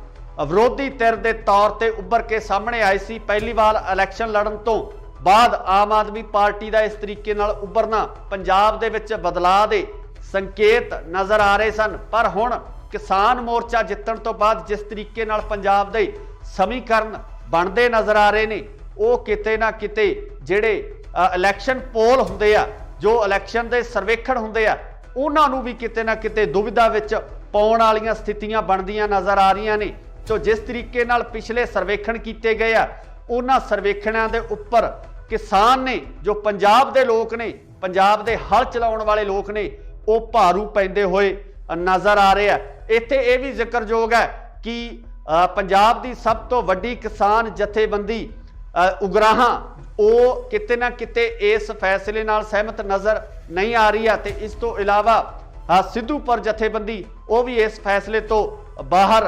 ਵਿਰੋਧੀ ਧਿਰ ਦੇ ਤੌਰ ਤੇ ਉੱਭਰ ਕੇ ਸਾਹਮਣੇ ਆਈ ਸੀ। ਪਹਿਲੀ ਵਾਰ ਇਲੈਕਸ਼ਨ ਲੜਨ ਤੋਂ ਬਾਅਦ ਆਮ ਆਦਮੀ ਪਾਰਟੀ ਦਾ ਇਸ ਤਰੀਕੇ ਨਾਲ ਉੱਭਰਨਾ ਪੰਜਾਬ ਦੇ ਵਿੱਚ ਬਦਲਾਅ ਦੇ ਸੰਕੇਤ ਨਜ਼ਰ ਆ ਰਹੇ ਸਨ। ਪਰ ਹੁਣ ਕਿਸਾਨ ਮੋਰਚਾ ਜਿੱਤਣ ਤੋਂ ਬਾਅਦ ਜਿਸ ਤਰੀਕੇ ਨਾਲ ਪੰਜਾਬ ਦੇ ਸਮੀਕਰਨ ਬਣਦੇ ਨਜ਼ਰ ਆ ਰਹੇ ਨੇ ਉਹ ਕਿਤੇ ਨਾ ਕਿਤੇ ਜਿਹੜੇ ਇਲੈਕਸ਼ਨ ਪੋਲ ਹੁੰਦੇ ਆ, ਜੋ ਇਲੈਕਸ਼ਨ ਦੇ ਸਰਵੇਖਣ ਹੁੰਦੇ ਆ, ਉਹਨਾਂ ਨੂੰ ਵੀ ਕਿਤੇ ਨਾ ਕਿਤੇ ਦੁਵਿਧਾ ਵਿੱਚ ਪਾਉਣ ਵਾਲੀਆਂ ਸਥਿਤੀਆਂ ਬਣਦੀਆਂ ਨਜ਼ਰ ਆ ਰਹੀਆਂ ਨੇ। ਸੋ ਜਿਸ ਤਰੀਕੇ ਨਾਲ ਪਿਛਲੇ ਸਰਵੇਖਣ ਕੀਤੇ ਗਏ ਆ ਉਹਨਾਂ ਸਰਵੇਖਣਾਂ ਦੇ ਉੱਪਰ ਕਿਸਾਨ ਨੇ, ਜੋ ਪੰਜਾਬ ਦੇ ਲੋਕ ਨੇ, ਪੰਜਾਬ ਦੇ ਹਲ ਚਲਾਉਣ ਵਾਲੇ ਲੋਕ ਨੇ, ਉਹ ਭਾਰੂ ਪੈਂਦੇ ਹੋਏ ਨਜ਼ਰ ਆ ਰਹੇ ਆ। ਇੱਥੇ ਇਹ ਵੀ ਜ਼ਿਕਰਯੋਗ ਹੈ ਕਿ ਪੰਜਾਬ ਦੀ ਸਭ ਤੋਂ ਵੱਡੀ ਕਿਸਾਨ ਜਥੇਬੰਦੀ ਉਗਰਾਹਾਂ ਉਹ ਕਿਤੇ ਨਾ ਕਿਤੇ ਇਸ ਫੈਸਲੇ ਨਾਲ ਸਹਿਮਤ ਨਜ਼ਰ नहीं आ रही है। तो इस तो इलावा सिद्धूपुर जथेबंदी वो भी इस फैसले तो बाहर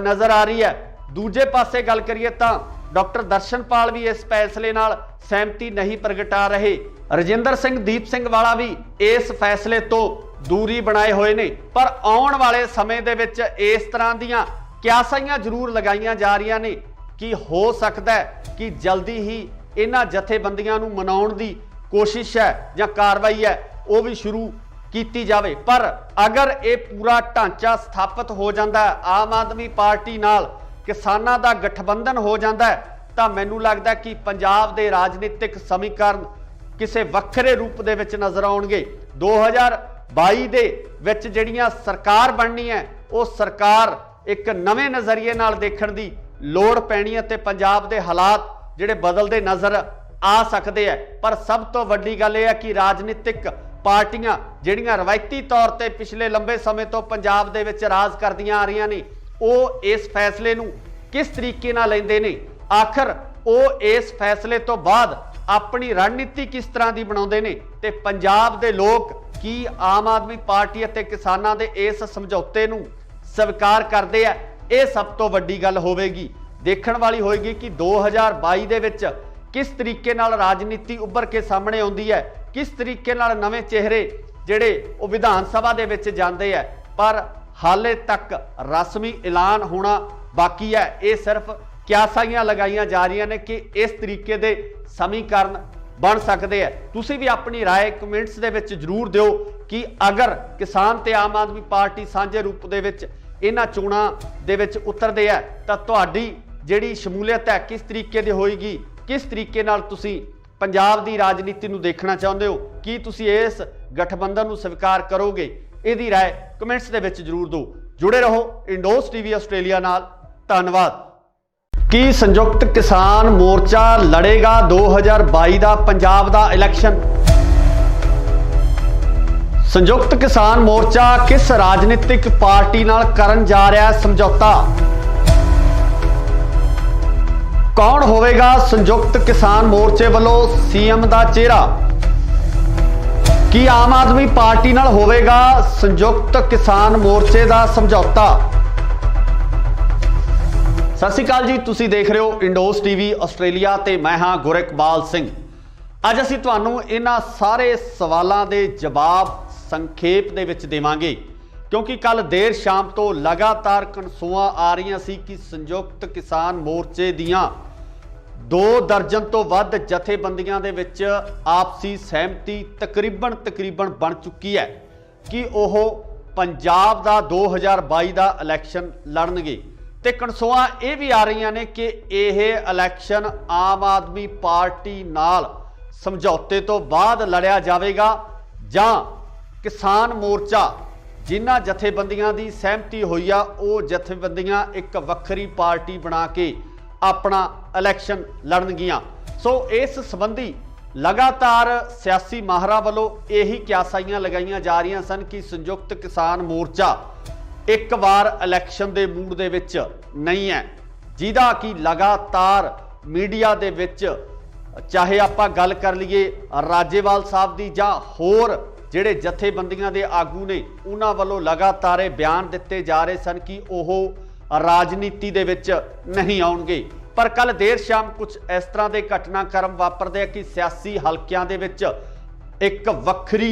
नज़र आ रही है। दूजे पासे गल करिए तो डॉक्टर दर्शनपाल भी इस फैसले नाल सहमति नहीं प्रगटा रहे। रजिंदर सिंह दीप सिंह वाला भी इस फैसले तो दूरी बनाए हुए ने। पर आने वाले समय दे विच इस तरह दीयां क्यासाइयां जरूर लगाईयां जा रही ने कि हो सकता है कि जल्दी ही इन्हां जथेबंदियां नूं मनाउण दी कोशिश है जां कार्रवाई है वो भी शुरू की जावे। पर अगर ये पूरा ढांचा स्थापित हो जाता है, आम आदमी पार्टी नाल किसानां दा गठबंधन हो जाता है, तो मैनूं लगदा है कि पंजाब दे राजनीतिक समीकरण किसी वक्रे रूप दे विच नज़र आउणगे। 2022 दे विच जिहड़ियां सरकार बननी है वो सरकार एक नवे नज़रिए नाल देखण दी लोड़ पैनी है ते पंजाब दे हालात जिहड़े बदलदे नज़र आ सकते हैं। पर सब तो वड्डी गल यह है कि राजनीतिक पार्टियां जिहड़ियां रवायती तौर पर पिछले लंबे समय तो पंजाब दे विच राज करदियां आ रही ने वो इस फैसले नूं किस तरीके नाल लैंदे ने, आखिर वो इस फैसले तो बाद अपनी रणनीति किस तरह की बनाउंदे ने ते पंजाब दे लोग की आम आदमी पार्टी अते किसानां दे इस समझौते नूं स्वीकार करदे आ। ये सब तो वड्डी गल होवेगी, देखण वाली होएगी कि 2022 दे विच किस तरीके नाल राजनीति उभर के सामने आउंदी है, किस तरीके नाल नवे चेहरे जिहड़े वो विधान सभा दे विच जांदे है। पर हाले तक रस्मी ऐलान होना बाकी है। ये सिर्फ क्यासाइयां लगाईयां जा रही ने कि इस तरीके दे समीकरण बन सकते हैं। तुसीं भी अपनी राय कमेंट्स दे विच जरूर दिओ कि अगर किसान ते आम आदमी पार्टी सांझे रूप दे विच इन्हां चोणां दे विच उतरदे है तां तुहाडी जिहड़ी शमूलीयत है किस तरीके दी होएगी, किस तरीके नाल तुसीं पंजाब दी राजनीति नूं देखना चाहुंदे हो, की तुसीं इस गठबंधन नूं स्वीकार करोगे? इहदी राय कमेंट्स दे विच जरूर दो। जुड़े रहो इंडोस टीवी आस्ट्रेलिया नाल। धन्नवाद। की संयुक्त किसान मोर्चा लड़ेगा 2022 का पंजाब का इलैक्शन? संयुक्त किसान मोर्चा किस राजनीतिक पार्टी नाल करन जा रहा है समझौता? कौन होवेगा संयुक्त किसान मोर्चे वालों सीएम का चेहरा? की आम आदमी पार्टी नाल होवेगा संयुक्त किसान मोर्चे का समझौता? सत श्री अकाल जी, तुसी देख रहे हो इंडोस टीवी आस्ट्रेलिया ते मैं हाँ गुरकबाल सिंह। अज असीं तुहानूं इन्हां सारे सवालों के जवाब संखेप दे विच देवांगे, क्योंकि कल देर शाम तो लगातार कनसूआं आ रही सी कि संयुक्त किसान मोर्चे दियां 2 दर्जन तो वध जथेबंदियां दे विच आपसी सहमति तकरीबन बन चुकी है कि ओह पंजाब दा 2022 का इलैक्शन लड़नगे। ते कनसूआं ये भी आ रही ने कि यह इलैक्शन आम आदमी पार्टी नाल समझौते तो बाद लड़िया जाएगा जां किसान मोर्चा जिन्हां जथेबंदियां की सहमति हुई आ वो जथेबंदियां एक वक्री पार्टी बना के अपना इलैक्शन लड़नगियां। सो इस संबंधी लगातार सियासी माहरां वालों यही क्यासाइयां लगाईयां जा रही सन कि संयुक्त किसान मोर्चा एक बार इलैक्शन के मूड दे विच नहीं है, जिहदा कि लगातार मीडिया दे विच चाहे आपां गल कर लीए राजेवाल साहब दी जां होर जिहड़े जथेबंदियां दे आगू ने उन्हां वालों लगातार बयान दिते जा रहे सन कि ओह राजनीति दे विच नहीं आउणगे। पर कल देर शाम कुछ इस तरह के घटनाक्रम वापरदे कि सियासी हलकियां दे विच एक वक्री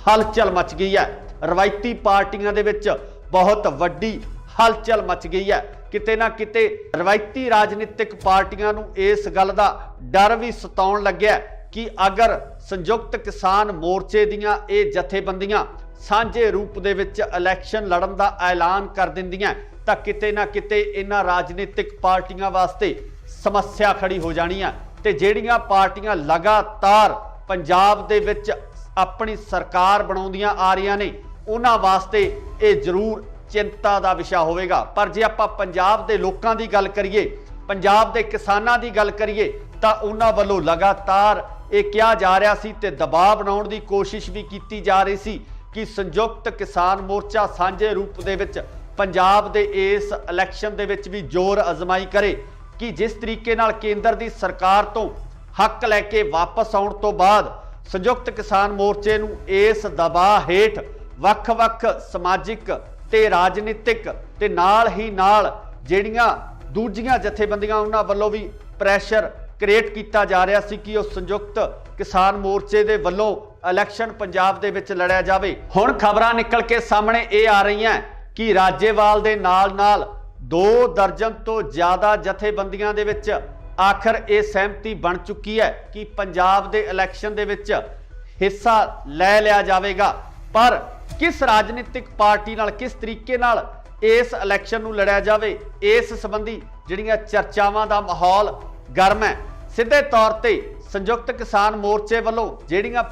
हलचल मच गई है। रवायती पार्टियां दे विच बहुत वड्डी हलचल मच गई है। किते ना किते रवायती राजनीतिक पार्टियां नूं इस गल दा डर भी सताउण लग्या कि अगर संयुक्त किसान मोर्चे दियां ये जथेबंदियां सांझे रूप दे विच इलैक्शन लड़न दा ऐलान कर दिंदियां तां किते ना किते इन्हां राजनीतिक पार्टियां वास्ते समस्या खड़ी हो जानी है। ते जिहड़ियां पार्टियां लगातार पंजाब दे विच अपनी सरकार बनाउंदियां आ रही ने उन्हां वास्ते ये जरूर चिंता का विषय होवेगा। पर जे आपां पंजाब दे लोकां दी गल करिए, पंजाब दे किसानां दी गल करिए तां उन्हां वल्लों लगातार ये कहा जा रहा सी ते दबाव बनाउण दी कोशिश भी की जा रही सी कि संयुक्त किसान मोर्चा सांझे रूप दे विच पंजाब दे इस इलैक्शन दे विच भी जोर अजमाई करे कि जिस तरीके नाल केंद्र दी सरकार तो हक लैके वापस आउण तो बाद संयुक्त किसान मोर्चे नूं इस दबाਅ हेठ ਵੱਖ-ਵੱਖ समाजिक ते राजनीतिक ते नाल ही नाल ਜਿਹੜੀਆਂ दूजियां जथेबंदियां उन्हां वल्लों भी प्रैशर क्रिएट किया जा रहा सी कि संयुक्त किसान मोर्चे दे वल्लों इलैक्शन पंजाब दे विच लड़िया जावे। हुण खबरां निकल के सामने ये आ रही हैं कि राजेवाल दे नाल 2 दर्जन तो ज़्यादा जथेबंदियां दे विच आखिर ये सहमति बन चुकी है कि पंजाब दे इलैक्शन दे विच हिस्सा लै लिया जाएगा। पर किस राजनीतिक पार्टी नाल किस तरीके नाल इस इलैक्शन नूं लड़िया जावे, इस संबंधी जिहड़ियां चर्चावां दा माहौल गर्म है। सीधे तौर ते संयुक्त किसान मोर्चे वालों जिहड़ियां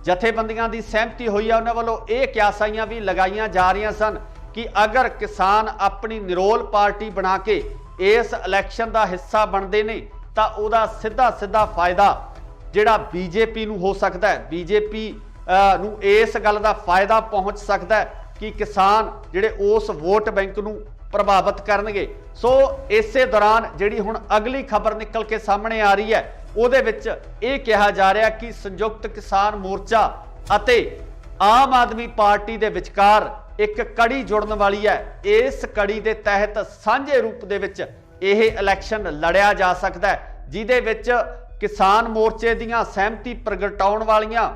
जथेबंदियां दी सहमति हुई है उन्हां वालों ये क्यासाइयां भी लगाईयां जा रही सन कि अगर किसान अपनी निरोल पार्टी बना के इस इलैक्शन का हिस्सा बनते ने तो उहदा सीधा फायदा जिहड़ा बीजेपी नूं हो सकता है, बीजेपी नूं इस गल का फायदा पहुँच सकता है कि किसान जिहड़े उस वोट बैंक नूं प्रभावित करनगे। सो इसे दौरान जिहड़ी हुण अगली खबर निकल के सामने आ रही है उहदे विच ये कहा जा रहा कि संयुक्त किसान मोर्चा अते आम आदमी पार्टी दे विचकार एक कड़ी जुड़न वाली है। इस कड़ी के तहत सांझे रूप दे विच यह इलैक्शन लड़िया जा सकता है, जिहदे विच किसान मोर्चे दीयां सहमति प्रगटाउण वालियां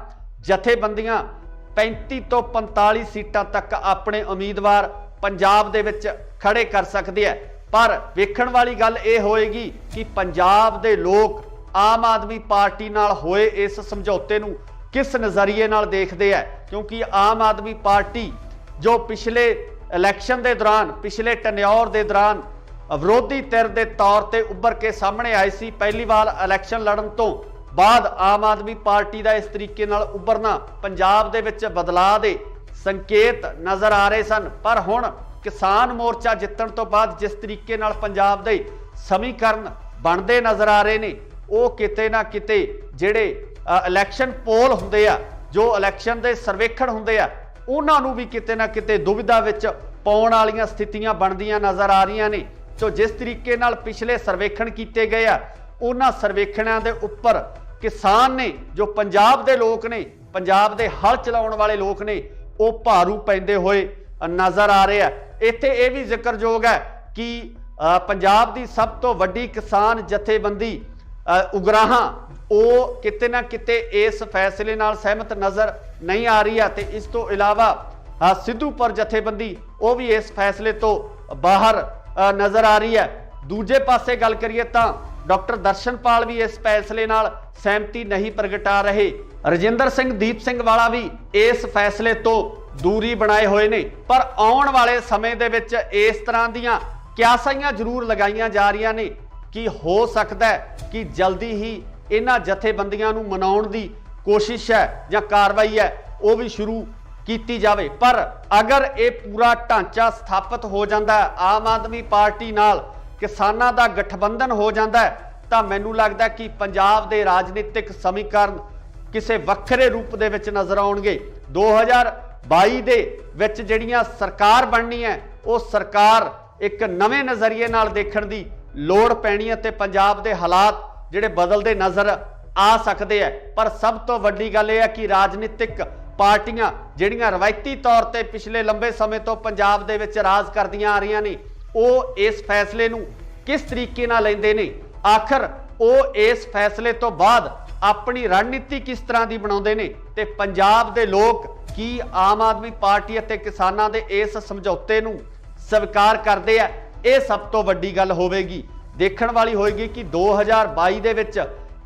जथेबंदियां 35 तो 45 सीटां तक अपने उम्मीदवार पंजाब दे विच खड़े कर सकते हैं। पर वेखण वाली गल ये होएगी कि पंजाब दे लोग आम आदमी पार्टी नाल होए इस समझौते नूं किस नज़रिए नाल देखते हैं, क्योंकि आम आदमी पार्टी जो पिछले इलैक्शन के दौरान पिछले टन्योर के दौरान विरोधी धिर के तौर पर उभर के सामने आई सी, पहली बार इलैक्शन लड़न तो बाद आम आदमी पार्टी का इस तरीके नाल उभरना पंजाब दे विच बदलाव दे संकेत नज़र आ रहे सन। पर हुण किसान मोर्चा जितण तो बाद जिस तरीके नाल पंजाब दे समीकरण बनते नज़र आ रहे ने वो किते ना किते जिहड़े इलैक्शन पोल हुंदे आ, जो इलैक्शन के सर्वेखण हुंदे आ, उन्हां नूं भी किते ना किते दुविधा विच पाउण वालीआं स्थितियां बनदियां नज़र आ रही ने। तो जिस तरीके नाल पिछले सर्वेखण किए गए आ उन्हां सर्वेखणां दे उपर किसान ने जो पंजाब दे लोग ने, पंजाब दे हल चलाउण वाले लोग ने, वो भारू पैंदे होए नज़र आ रहे हैं। इत्थे ये भी जिक्रयोग है कि पंजाब की सब तो वड्डी किसान जथेबंदी उगराहां वो किते ना किते इस फैसले नाल सहमत नज़र नहीं आ रही है। तो इस तो इलावा सिद्धूपुर जथेबंदी वो भी इस फैसले तो बाहर नज़र आ रही है। दूजे पासे गल करिए तो डॉक्टर दर्शनपाल भी इस फैसले नाल सहमति नहीं प्रगटा रहे। रजिंदर सिंह दीप सिंह वाला भी इस फैसले तो दूरी बनाए हुए ने। पर आउण वाले समय दे विच इस तरह दीयां क्यासाइयां जरूर लगाईयां जा रही ने कि हो सकता है कि जल्दी ही इन्हां जथेबंदियां नूं मनाउण दी कोशिश है या कार्रवाई है वो भी शुरू की जावे। पर अगर ये पूरा ढांचा स्थापित हो जाता है, आम आदमी पार्टी नाल किसानां दा गठबंधन हो जाता है, तो मैनू लगता है कि पंजाब दे राजनीतिक समीकरण किसी वक्रे रूप दे विच नज़र आउणगे। 2022 दे विच जिहड़ियां सरकार बननी है वो सरकार एक नवे नज़रिए नाल देखण दी लोड़ पैनी है ते पंजाब दे हालात जिहड़े बदलते नज़र आ सकते हैं। पर सब तो वड्डी गल यह है कि राजनीतिक पार्टियां जिहड़ियां रवायती तौर पर पिछले लंबे समय तो पंजाब दे विच राज करदियां आ रही ने वो इस फैसले नूं किस तरीके नाल लैंदे ने, आखिर वो इस फैसले तो बाद अपनी रणनीति किस तरह की बनाउंदे ने ते पंजाब दे लोग की आम आदमी पार्टी अते किसानां दे इस समझौते नूं स्वीकार करदे आ। ये सब तो वड्डी गल होवेगी, देखण वाली होएगी कि 2022 दे विच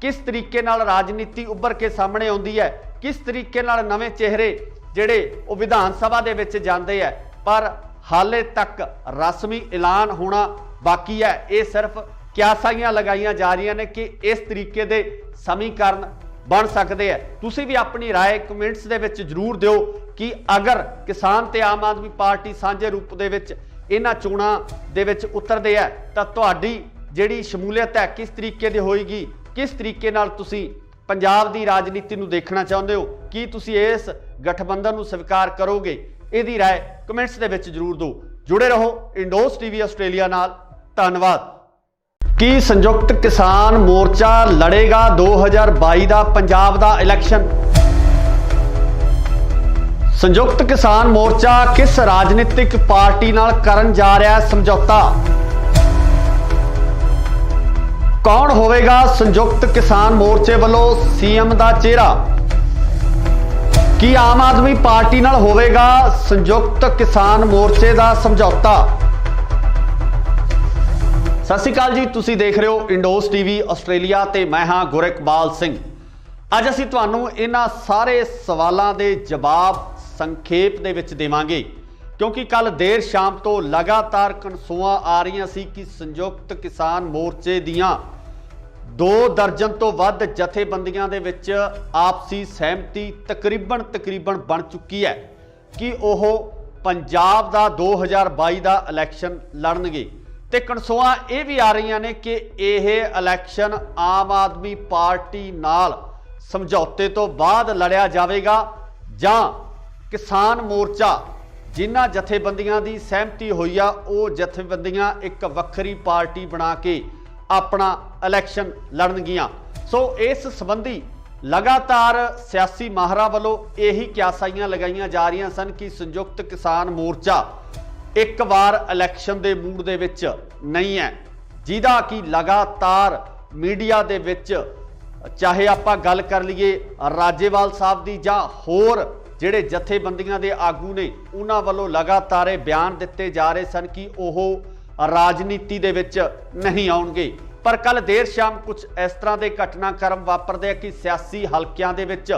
किस तरीके नाल राजनीति उभर के सामने आउंदी है, किस तरीके नाल नवे चेहरे जिहड़े वो विधान सभा दे विच जांदे है। पर हाले तक रस्मी ऐलान होना बाकी है। ये सिर्फ क्यासाइयां लगाईयां जा रही ने कि इस तरीके दे समीकरण बन सकते हैं। तुसी भी अपनी राय कमेंट्स दे विच जरूर दिओ कि अगर किसान ते आम आदमी पार्टी सांझे रूप दे विच इन्हां चोणां दे विच उतरदे है तां तुहाडी जिहड़ी शमूलीयत है किस तरीके दी होएगी, किस तरीके नाल तुसी पंजाब दी राजनीति नूं देखना चाहुंदे हो, की तुसी इस गठबंधन नूं स्वीकार करोगे? इहदी राय कमेंट्स दे विच जरूर दो। जुड़े रहो इंडोस टीवी आस्ट्रेलिया नाल। धन्नवाद। ਕੀ ਸੰਯੁਕਤ ਕਿਸਾਨ ਮੋਰਚਾ ਲੜੇਗਾ 2022 ਦਾ ਪੰਜਾਬ ਦਾ ਇਲੈਕਸ਼ਨ? ਸੰਯੁਕਤ ਕਿਸਾਨ ਮੋਰਚਾ ਕਿਸ ਰਾਜਨੀਤਿਕ ਪਾਰਟੀ ਨਾਲ ਕਰਨ ਜਾ ਰਿਹਾ ਹੈ ਸਮਝੌਤਾ? ਕੌਣ ਹੋਵੇਗਾ ਸੰਯੁਕਤ ਕਿਸਾਨ ਮੋਰਚੇ ਵੱਲੋਂ ਸੀਐਮ ਦਾ ਚਿਹਰਾ? ਕੀ ਆਮ ਆਦਮੀ ਪਾਰਟੀ ਨਾਲ ਹੋਵੇਗਾ ਸੰਯੁਕਤ ਕਿਸਾਨ ਮੋਰਚੇ ਦਾ ਸਮਝੌਤਾ? ਸਤਿ ਸ਼੍ਰੀ ਅਕਾਲ ਜੀ, ਤੁਸੀਂ ਦੇਖ ਰਹੇ ਹੋ ਇੰਡੋਸ ਟੀਵੀ ਆਸਟ੍ਰੇਲੀਆ ਤੇ ਮੈਂ ਹਾਂ ਗੁਰਿਕਬਾਲ ਸਿੰਘ। ਅੱਜ ਅਸੀਂ ਤੁਹਾਨੂੰ ਇਹਨਾਂ ਸਾਰੇ ਸਵਾਲਾਂ ਦੇ ਜਵਾਬ ਸੰਖੇਪ ਦੇ ਵਿੱਚ ਦੇਵਾਂਗੇ, ਕਿਉਂਕਿ ਕੱਲ ਦੇਰ ਸ਼ਾਮ ਤੋਂ ਲਗਾਤਾਰ ਕਨਸੂਆਂ ਆ ਰਹੀਆਂ ਸੀ ਕਿ ਸੰਯੁਕਤ ਕਿਸਾਨ ਮੋਰਚੇ ਦੀਆਂ 2 ਦਰਜਨ ਤੋਂ ਵੱਧ ਜਥੇਬੰਦੀਆਂ ਦੇ ਵਿੱਚ ਆਪਸੀ ਸਹਿਮਤੀ ਤਕਰੀਬਨ ਬਣ ਚੁੱਕੀ ਹੈ ਕਿ ਉਹ ਪੰਜਾਬ ਦਾ 2022 ਦਾ ਇਲੈਕਸ਼ਨ ਲੜਨਗੇ। ਤੇ ਕਨਸੂਆਂ ਇਹ ਵੀ ਆ ਰਹੀਆਂ ਨੇ ਕਿ ਇਹ ਇਲੈਕਸ਼ਨ ਆਮ ਆਦਮੀ ਪਾਰਟੀ ਨਾਲ ਸਮਝੌਤੇ ਤੋਂ ਬਾਅਦ ਲੜਿਆ ਜਾਵੇਗਾ ਜਾਂ ਕਿਸਾਨ ਮੋਰਚਾ ਜਿਨ੍ਹਾਂ ਜਥੇਬੰਦੀਆਂ ਦੀ ਸਹਿਮਤੀ ਹੋਈ ਆ ਉਹ ਜਥੇਬੰਦੀਆਂ ਇੱਕ ਵੱਖਰੀ ਪਾਰਟੀ ਬਣਾ ਕੇ ਆਪਣਾ ਇਲੈਕਸ਼ਨ ਲੜਨਗੀਆਂ। ਸੋ ਇਸ ਸੰਬੰਧੀ ਲਗਾਤਾਰ ਸਿਆਸੀ ਮਾਹਰਾਂ ਵੱਲੋਂ ਇਹੀ ਕਿਆਸਾਈਆਂ ਲਗਾਈਆਂ ਜਾ ਰਹੀਆਂ ਸਨ ਕਿ ਸੰਯੁਕਤ ਕਿਸਾਨ ਮੋਰਚਾ ਇੱਕ ਵਾਰ ਇਲੈਕਸ਼ਨ ਦੇ ਮੂਡ ਦੇ ਵਿੱਚ ਨਹੀਂ ਹੈ, ਜਿਹਦਾ ਕਿ ਲਗਾਤਾਰ ਮੀਡੀਆ ਦੇ ਵਿੱਚ ਚਾਹੇ ਆਪਾਂ ਗੱਲ ਕਰ ਲਈਏ ਰਾਜੇਵਾਲ ਸਾਹਿਬ ਦੀ ਜਾਂ ਹੋਰ ਜਿਹੜੇ ਜਥੇਬੰਦੀਆਂ ਦੇ ਆਗੂ ਨੇ ਉਹਨਾਂ ਵੱਲੋਂ ਲਗਾਤਾਰ ਇਹ ਬਿਆਨ ਦਿੱਤੇ ਜਾ ਰਹੇ ਸਨ ਕਿ ਉਹ ਰਾਜਨੀਤੀ ਦੇ ਵਿੱਚ ਨਹੀਂ ਆਉਣਗੇ। ਪਰ ਕੱਲ ਦੇਰ ਸ਼ਾਮ ਕੁਝ ਇਸ ਤਰ੍ਹਾਂ ਦੇ ਘਟਨਾਕ੍ਰਮ ਵਾਪਰਦੇ ਆ ਕਿ ਸਿਆਸੀ ਹਲਕਿਆਂ ਦੇ ਵਿੱਚ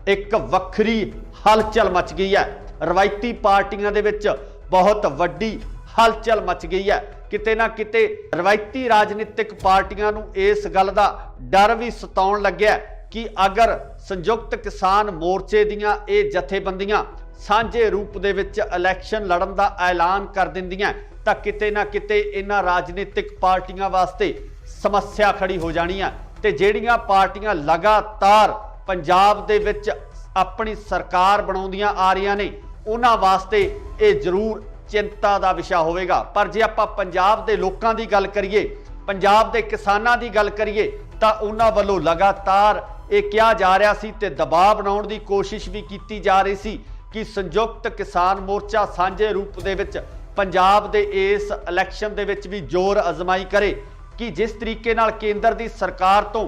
ਇੱਕ ਵੱਖਰੀ ਹਲਚਲ ਮਚ ਗਈ ਹੈ। ਰਵਾਇਤੀ ਪਾਰਟੀਆਂ ਦੇ ਵਿੱਚ ਬਹੁਤ ਵੱਡੀ ਹਲਚਲ ਮਚ ਗਈ ਹੈ। ਕਿਤੇ ਨਾ ਕਿਤੇ ਰਵਾਇਤੀ ਰਾਜਨੀਤਿਕ ਪਾਰਟੀਆਂ ਨੂੰ ਇਸ ਗੱਲ ਦਾ ਡਰ ਵੀ ਸਤਾਉਣ ਲੱਗਿਆ ਕਿ ਅਗਰ ਸੰਯੁਕਤ ਕਿਸਾਨ ਮੋਰਚੇ ਦੀਆਂ ਇਹ ਜਥੇਬੰਦੀਆਂ ਸਾਂਝੇ ਰੂਪ ਦੇ ਵਿੱਚ ਇਲੈਕਸ਼ਨ ਲੜਨ ਦਾ ਐਲਾਨ ਕਰ ਦਿੰਦੀਆਂ ਤਾਂ ਕਿਤੇ ਨਾ ਕਿਤੇ ਇਹਨਾਂ ਰਾਜਨੀਤਿਕ ਪਾਰਟੀਆਂ ਵਾਸਤੇ ਸਮੱਸਿਆ ਖੜੀ ਹੋ ਜਾਣੀ ਹੈ। ਤੇ ਜਿਹੜੀਆਂ ਪਾਰਟੀਆਂ ਲਗਾਤਾਰ ਪੰਜਾਬ ਦੇ ਵਿੱਚ ਆਪਣੀ ਸਰਕਾਰ ਬਣਾਉਂਦੀਆਂ ਆ ਰਹੀਆਂ ਨੇ ਉਹਨਾਂ ਵਾਸਤੇ ਇਹ ਜ਼ਰੂਰ ਚਿੰਤਾ ਦਾ ਵਿਸ਼ਾ ਹੋਵੇਗਾ। ਪਰ ਜੇ ਆਪਾਂ ਪੰਜਾਬ ਦੇ ਲੋਕਾਂ ਦੀ ਗੱਲ ਕਰੀਏ, ਪੰਜਾਬ ਦੇ ਕਿਸਾਨਾਂ ਦੀ ਗੱਲ ਕਰੀਏ ਤਾਂ ਉਹਨਾਂ ਵੱਲੋਂ ਲਗਾਤਾਰ ਇਹ ਕਿਹਾ ਜਾ ਰਿਹਾ ਸੀ ਤੇ ਦਬਾਅ ਬਣਾਉਣ ਦੀ ਕੋਸ਼ਿਸ਼ ਵੀ ਕੀਤੀ ਜਾ ਰਹੀ ਸੀ ਕਿ ਸੰਯੁਕਤ ਕਿਸਾਨ ਮੋਰਚਾ ਸਾਂਝੇ ਰੂਪ ਦੇ ਵਿੱਚ ਪੰਜਾਬ ਦੇ ਇਸ ਇਲੈਕਸ਼ਨ ਦੇ ਵਿੱਚ ਵੀ ਜ਼ੋਰ ਅਜ਼ਮਾਈ ਕਰੇ ਕਿ ਜਿਸ ਤਰੀਕੇ ਨਾਲ ਕੇਂਦਰ ਦੀ ਸਰਕਾਰ ਤੋਂ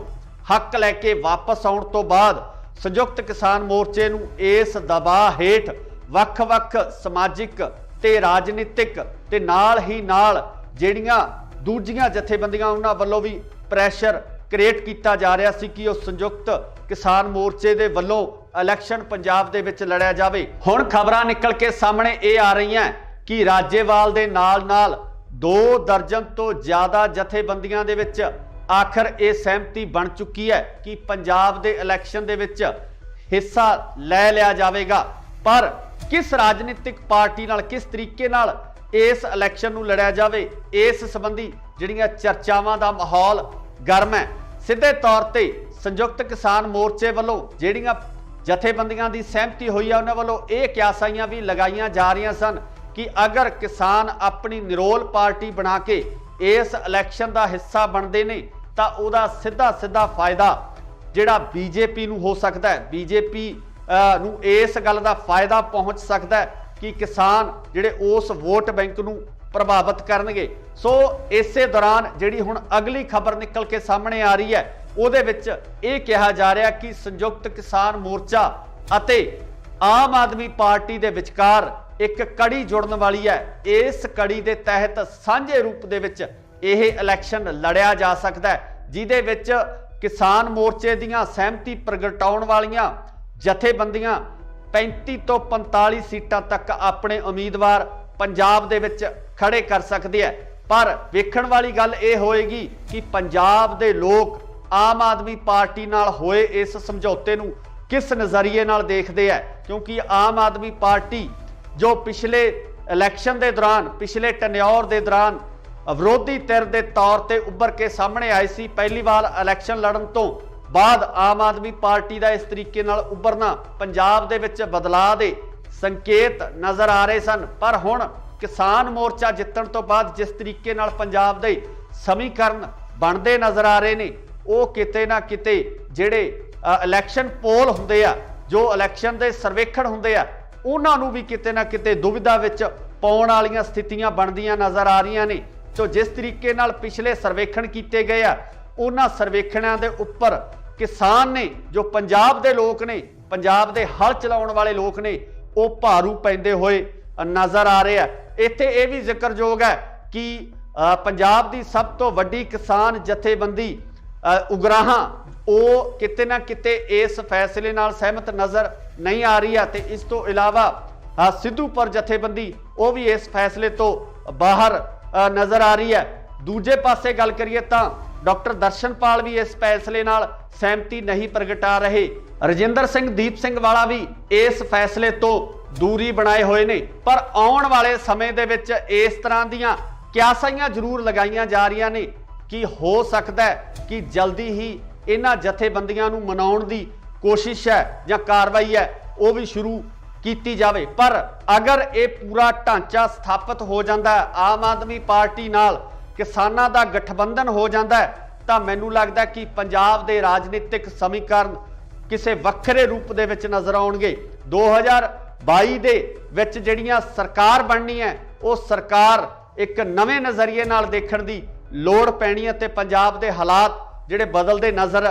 ਹੱਕ ਲੈ ਕੇ ਵਾਪਸ ਆਉਣ ਤੋਂ ਬਾਅਦ ਸੰਯੁਕਤ ਕਿਸਾਨ ਮੋਰਚੇ ਨੂੰ ਇਸ ਦਬਾਅ ਹੇਠ ਵੱਖ-ਵੱਖ ਸਮਾਜਿਕ ਤੇ ਰਾਜਨੀਤਿਕ ਤੇ ਨਾਲ ਹੀ ਨਾਲ ਜਿਹੜੀਆਂ ਦੂਜੀਆਂ ਜਥੇਬੰਦੀਆਂ ਉਹਨਾਂ ਵੱਲੋਂ ਵੀ ਪ੍ਰੈਸ਼ਰ ਕ੍ਰੀਏਟ ਕੀਤਾ ਜਾ ਰਿਹਾ ਸੀ ਕਿ ਉਹ ਸੰਯੁਕਤ ਕਿਸਾਨ ਮੋਰਚੇ ਦੇ ਵੱਲੋਂ ਇਲੈਕਸ਼ਨ ਪੰਜਾਬ ਦੇ ਵਿੱਚ ਲੜਿਆ ਜਾਵੇ। ਹੁਣ ਖਬਰਾਂ ਨਿਕਲ ਕੇ ਸਾਹਮਣੇ ਇਹ ਆ ਰਹੀਆਂ ਕਿ ਰਾਜੇਵਾਲ ਦੇ ਨਾਲ 2 ਦਰਜਨ ਤੋਂ ਜ਼ਿਆਦਾ ਜਥੇਬੰਦੀਆਂ ਦੇ ਵਿੱਚ ਆਖਰ ਇਹ ਸਹਿਮਤੀ ਬਣ ਚੁੱਕੀ ਹੈ ਕਿ ਪੰਜਾਬ ਦੇ ਇਲੈਕਸ਼ਨ ਦੇ ਵਿੱਚ ਹਿੱਸਾ ਲੈ ਲਿਆ ਜਾਵੇਗਾ। ਪਰ ਕਿਸ ਰਾਜਨੀਤਿਕ ਪਾਰਟੀ ਨਾਲ ਕਿਸ ਤਰੀਕੇ ਨਾਲ ਇਸ ਇਲੈਕਸ਼ਨ ਨੂੰ ਲੜਿਆ ਜਾਵੇ, ਇਸ ਸੰਬੰਧੀ ਜਿਹੜੀਆਂ ਚਰਚਾਵਾਂ ਦਾ ਮਾਹੌਲ ਗਰਮ ਹੈ। ਸਿੱਧੇ ਤੌਰ ਤੇ ਸੰਯੁਕਤ ਕਿਸਾਨ ਮੋਰਚੇ ਵੱਲੋਂ ਜਿਹੜੀਆਂ ਜਥੇਬੰਦੀਆਂ ਦੀ ਸਹਿਮਤੀ ਹੋਈ ਹੈ ਉਹਨਾਂ ਵੱਲੋਂ ਇਹ ਕਿਆਸਾਈਆਂ ਵੀ ਲਗਾਈਆਂ ਜਾ ਰਹੀਆਂ ਸਨ ਕਿ ਅਗਰ ਕਿਸਾਨ ਆਪਣੀ ਨਿਰੋਲ ਪਾਰਟੀ ਬਣਾ ਕੇ ਇਸ ਇਲੈਕਸ਼ਨ ਦਾ ਹਿੱਸਾ ਬਣਦੇ ਨੇ ਤਾਂ ਉਹਦਾ ਸਿੱਧਾ ਫਾਇਦਾ ਜਿਹੜਾ ਬੀਜੇਪੀ ਨੂੰ ਹੋ ਸਕਦਾ ਹੈ। ਬੀਜੇਪੀ ਨੂੰ ਇਸ ਗੱਲ ਦਾ ਫਾਇਦਾ ਪਹੁੰਚ ਸਕਦਾ ਹੈ ਕਿ ਕਿਸਾਨ ਜਿਹੜੇ ਉਸ ਵੋਟ ਬੈਂਕ ਨੂੰ ਪ੍ਰਭਾਵਿਤ ਕਰਨਗੇ। ਸੋ ਇਸੇ ਦੌਰਾਨ ਜਿਹੜੀ ਹੁਣ ਅਗਲੀ ਖਬਰ ਨਿਕਲ ਕੇ ਸਾਹਮਣੇ ਆ ਰਹੀ ਹੈ ਉਹਦੇ ਵਿੱਚ ਇਹ ਕਿਹਾ ਜਾ ਰਿਹਾ ਕਿ ਸੰਯੁਕਤ ਕਿਸਾਨ ਮੋਰਚਾ ਅਤੇ ਆਮ ਆਦਮੀ ਪਾਰਟੀ ਦੇ ਵਿਚਕਾਰ ਇੱਕ ਕੜੀ ਜੁੜਨ ਵਾਲੀ ਹੈ। ਇਸ ਕੜੀ ਦੇ ਤਹਿਤ ਸਾਂਝੇ ਰੂਪ ਦੇ ਵਿੱਚ ਇਹ ਇਲੈਕਸ਼ਨ ਲੜਿਆ ਜਾ ਸਕਦਾ ਹੈ, ਜਿਹਦੇ ਵਿੱਚ ਕਿਸਾਨ ਮੋਰਚੇ ਦੀਆਂ ਸਹਿਮਤੀ ਪ੍ਰਗਟਾਉਣ ਵਾਲੀਆਂ ਜਥੇਬੰਦੀਆਂ 35 ਤੋਂ 45 ਸੀਟਾਂ ਤੱਕ ਆਪਣੇ ਉਮੀਦਵਾਰ ਪੰਜਾਬ ਦੇ ਵਿੱਚ ਖੜੇ ਕਰ ਸਕਦੇ ਆ। ਪਰ ਵੇਖਣ ਵਾਲੀ ਗੱਲ ਇਹ ਹੋਏਗੀ ਕਿ ਪੰਜਾਬ ਦੇ ਲੋਕ ਆਮ ਆਦਮੀ ਪਾਰਟੀ ਨਾਲ ਹੋਏ ਇਸ ਸਮਝੌਤੇ ਨੂੰ ਕਿਸ ਨਜ਼ਰੀਏ ਨਾਲ ਦੇਖਦੇ ਆ, ਕਿਉਂਕਿ ਆਮ ਆਦਮੀ ਪਾਰਟੀ ਜੋ ਪਿਛਲੇ ਇਲੈਕਸ਼ਨ ਦੇ ਦੌਰਾਨ ਪਿਛਲੇ ਟੈਨਿਓਰ ਦੇ ਦੌਰਾਨ ਵਿਰੋਧੀ ਧਿਰ ਦੇ ਤੌਰ ਤੇ ਉੱਭਰ ਕੇ ਸਾਹਮਣੇ ਆਈ ਸੀ, ਪਹਿਲੀ ਵਾਰ ਇਲੈਕਸ਼ਨ ਲੜਨ ਤੋਂ ਬਾਅਦ ਆਮ ਆਦਮੀ ਪਾਰਟੀ ਦਾ ਇਸ ਤਰੀਕੇ ਨਾਲ ਉੱਭਰਨਾ ਪੰਜਾਬ ਦੇ ਵਿੱਚ ਬਦਲਾਅ ਦੇ ਸੰਕੇਤ ਨਜ਼ਰ ਆ ਰਹੇ ਸਨ। ਪਰ ਹੁਣ ਕਿਸਾਨ ਮੋਰਚਾ ਜਿੱਤਣ ਤੋਂ ਬਾਅਦ ਜਿਸ ਤਰੀਕੇ ਨਾਲ ਪੰਜਾਬ ਦੇ ਸਮੀਕਰਨ ਬਣਦੇ ਨਜ਼ਰ ਆ ਰਹੇ ਨੇ ਉਹ ਕਿਤੇ ਨਾ ਕਿਤੇ ਜਿਹੜੇ ਇਲੈਕਸ਼ਨ ਪੋਲ ਹੁੰਦੇ ਆ, ਜੋ ਇਲੈਕਸ਼ਨ ਦੇ ਸਰਵੇਖਣ ਹੁੰਦੇ ਆ, ਉਹਨਾਂ ਨੂੰ ਵੀ ਕਿਤੇ ਨਾ ਕਿਤੇ ਦੁਵਿਧਾ ਵਿੱਚ ਪਾਉਣ ਵਾਲੀਆਂ ਸਥਿਤੀਆਂ ਬਣਦੀਆਂ ਨਜ਼ਰ ਆ ਰਹੀਆਂ ਨੇ। ਸੋ ਜਿਸ ਤਰੀਕੇ ਨਾਲ ਪਿਛਲੇ ਸਰਵੇਖਣ ਕੀਤੇ ਗਏ ਆ, ਉਹਨਾਂ ਸਰਵੇਖਣਾਂ ਦੇ ਉੱਪਰ ਕਿਸਾਨ ਨੇ, ਜੋ ਪੰਜਾਬ ਦੇ ਲੋਕ ਨੇ, ਪੰਜਾਬ ਦੇ ਹਲ ਚਲਾਉਣ ਵਾਲੇ ਲੋਕ ਨੇ, ਉਹ ਭਾਰੂ ਪੈਂਦੇ ਹੋਏ ਨਜ਼ਰ ਆ ਰਹੇ ਆ। ਇੱਥੇ ਇਹ ਵੀ ਜ਼ਿਕਰਯੋਗ ਹੈ ਕਿ ਪੰਜਾਬ ਦੀ ਸਭ ਤੋਂ ਵੱਡੀ ਕਿਸਾਨ ਜਥੇਬੰਦੀ ਉਗਰਾਹਾਂ ਉਹ ਕਿਤੇ ਨਾ ਕਿਤੇ ਇਸ ਫੈਸਲੇ ਨਾਲ ਸਹਿਮਤ ਨਜ਼ਰ ਨਹੀਂ ਆ ਰਹੀ ਹੈ ਤੇ ਇਸ ਤੋਂ ਇਲਾਵਾ ਸਿੱਧੂਪੁਰ ਜਥੇਬੰਦੀ ਉਹ ਵੀ ਇਸ ਫੈਸਲੇ ਤੋਂ ਬਾਹਰ ਨਜ਼ਰ ਆ ਰਹੀ ਹੈ। ਦੂਜੇ ਪਾਸੇ ਗੱਲ ਕਰੀਏ ਤਾਂ ਡਾਕਟਰ ਦਰਸ਼ਨਪਾਲ ਵੀ ਇਸ ਫੈਸਲੇ ਨਾਲ ਸਹਿਮਤੀ ਨਹੀਂ ਪ੍ਰਗਟਾ ਰਹੇ। ਰਜਿੰਦਰ ਸਿੰਘ ਦੀਪ ਸਿੰਘ ਵਾਲਾ ਵੀ ਇਸ ਫੈਸਲੇ ਤੋਂ ਦੂਰੀ ਬਣਾਏ ਹੋਏ ਨੇ। ਪਰ ਆਉਣ ਵਾਲੇ ਸਮੇਂ ਦੇ ਵਿੱਚ ਇਸ ਤਰ੍ਹਾਂ ਦੀਆਂ ਕਿਆਸਾਈਆਂ ਜ਼ਰੂਰ ਲਗਾਈਆਂ ਜਾ ਰਹੀਆਂ ਨੇ ਕਿ ਹੋ ਸਕਦਾ ਹੈ ਕਿ ਜਲਦੀ ਹੀ ਇਹਨਾਂ ਜਥੇਬੰਦੀਆਂ ਨੂੰ ਮਨਾਉਣ ਦੀ ਕੋਸ਼ਿਸ਼ ਹੈ ਜਾਂ ਕਾਰਵਾਈ ਹੈ ਉਹ ਵੀ ਸ਼ੁਰੂ ਕੀਤੀ ਜਾਵੇ। ਪਰ ਅਗਰ ਇਹ ਪੂਰਾ ਢਾਂਚਾ ਸਥਾਪਿਤ ਹੋ ਜਾਂਦਾ ਹੈ, ਆਮ ਆਦਮੀ ਪਾਰਟੀ ਨਾਲ ਕਿਸਾਨਾਂ ਦਾ ਗਠਬੰਧਨ ਹੋ ਜਾਂਦਾ ਹੈ, ਤਾਂ ਮੈਨੂੰ ਲੱਗਦਾ ਕਿ ਪੰਜਾਬ ਦੇ ਰਾਜਨੀਤਿਕ ਸਮੀਕਰਨ ਕਿਸੇ ਵੱਖਰੇ ਰੂਪ ਦੇ ਵਿੱਚ ਨਜ਼ਰ ਆਉਣਗੇ। 2022 ਦੇ ਵਿੱਚ ਜਿਹੜੀਆਂ ਸਰਕਾਰ ਬਣਨੀ ਹੈ ਉਹ ਸਰਕਾਰ ਇੱਕ ਨਵੇਂ ਨਜ਼ਰੀਏ ਨਾਲ ਦੇਖਣ ਦੀ ਲੋੜ ਪੈਣੀ ਹੈ ਤੇ ਪੰਜਾਬ ਦੇ ਹਾਲਾਤ ਜਿਹੜੇ ਬਦਲਦੇ ਨਜ਼ਰ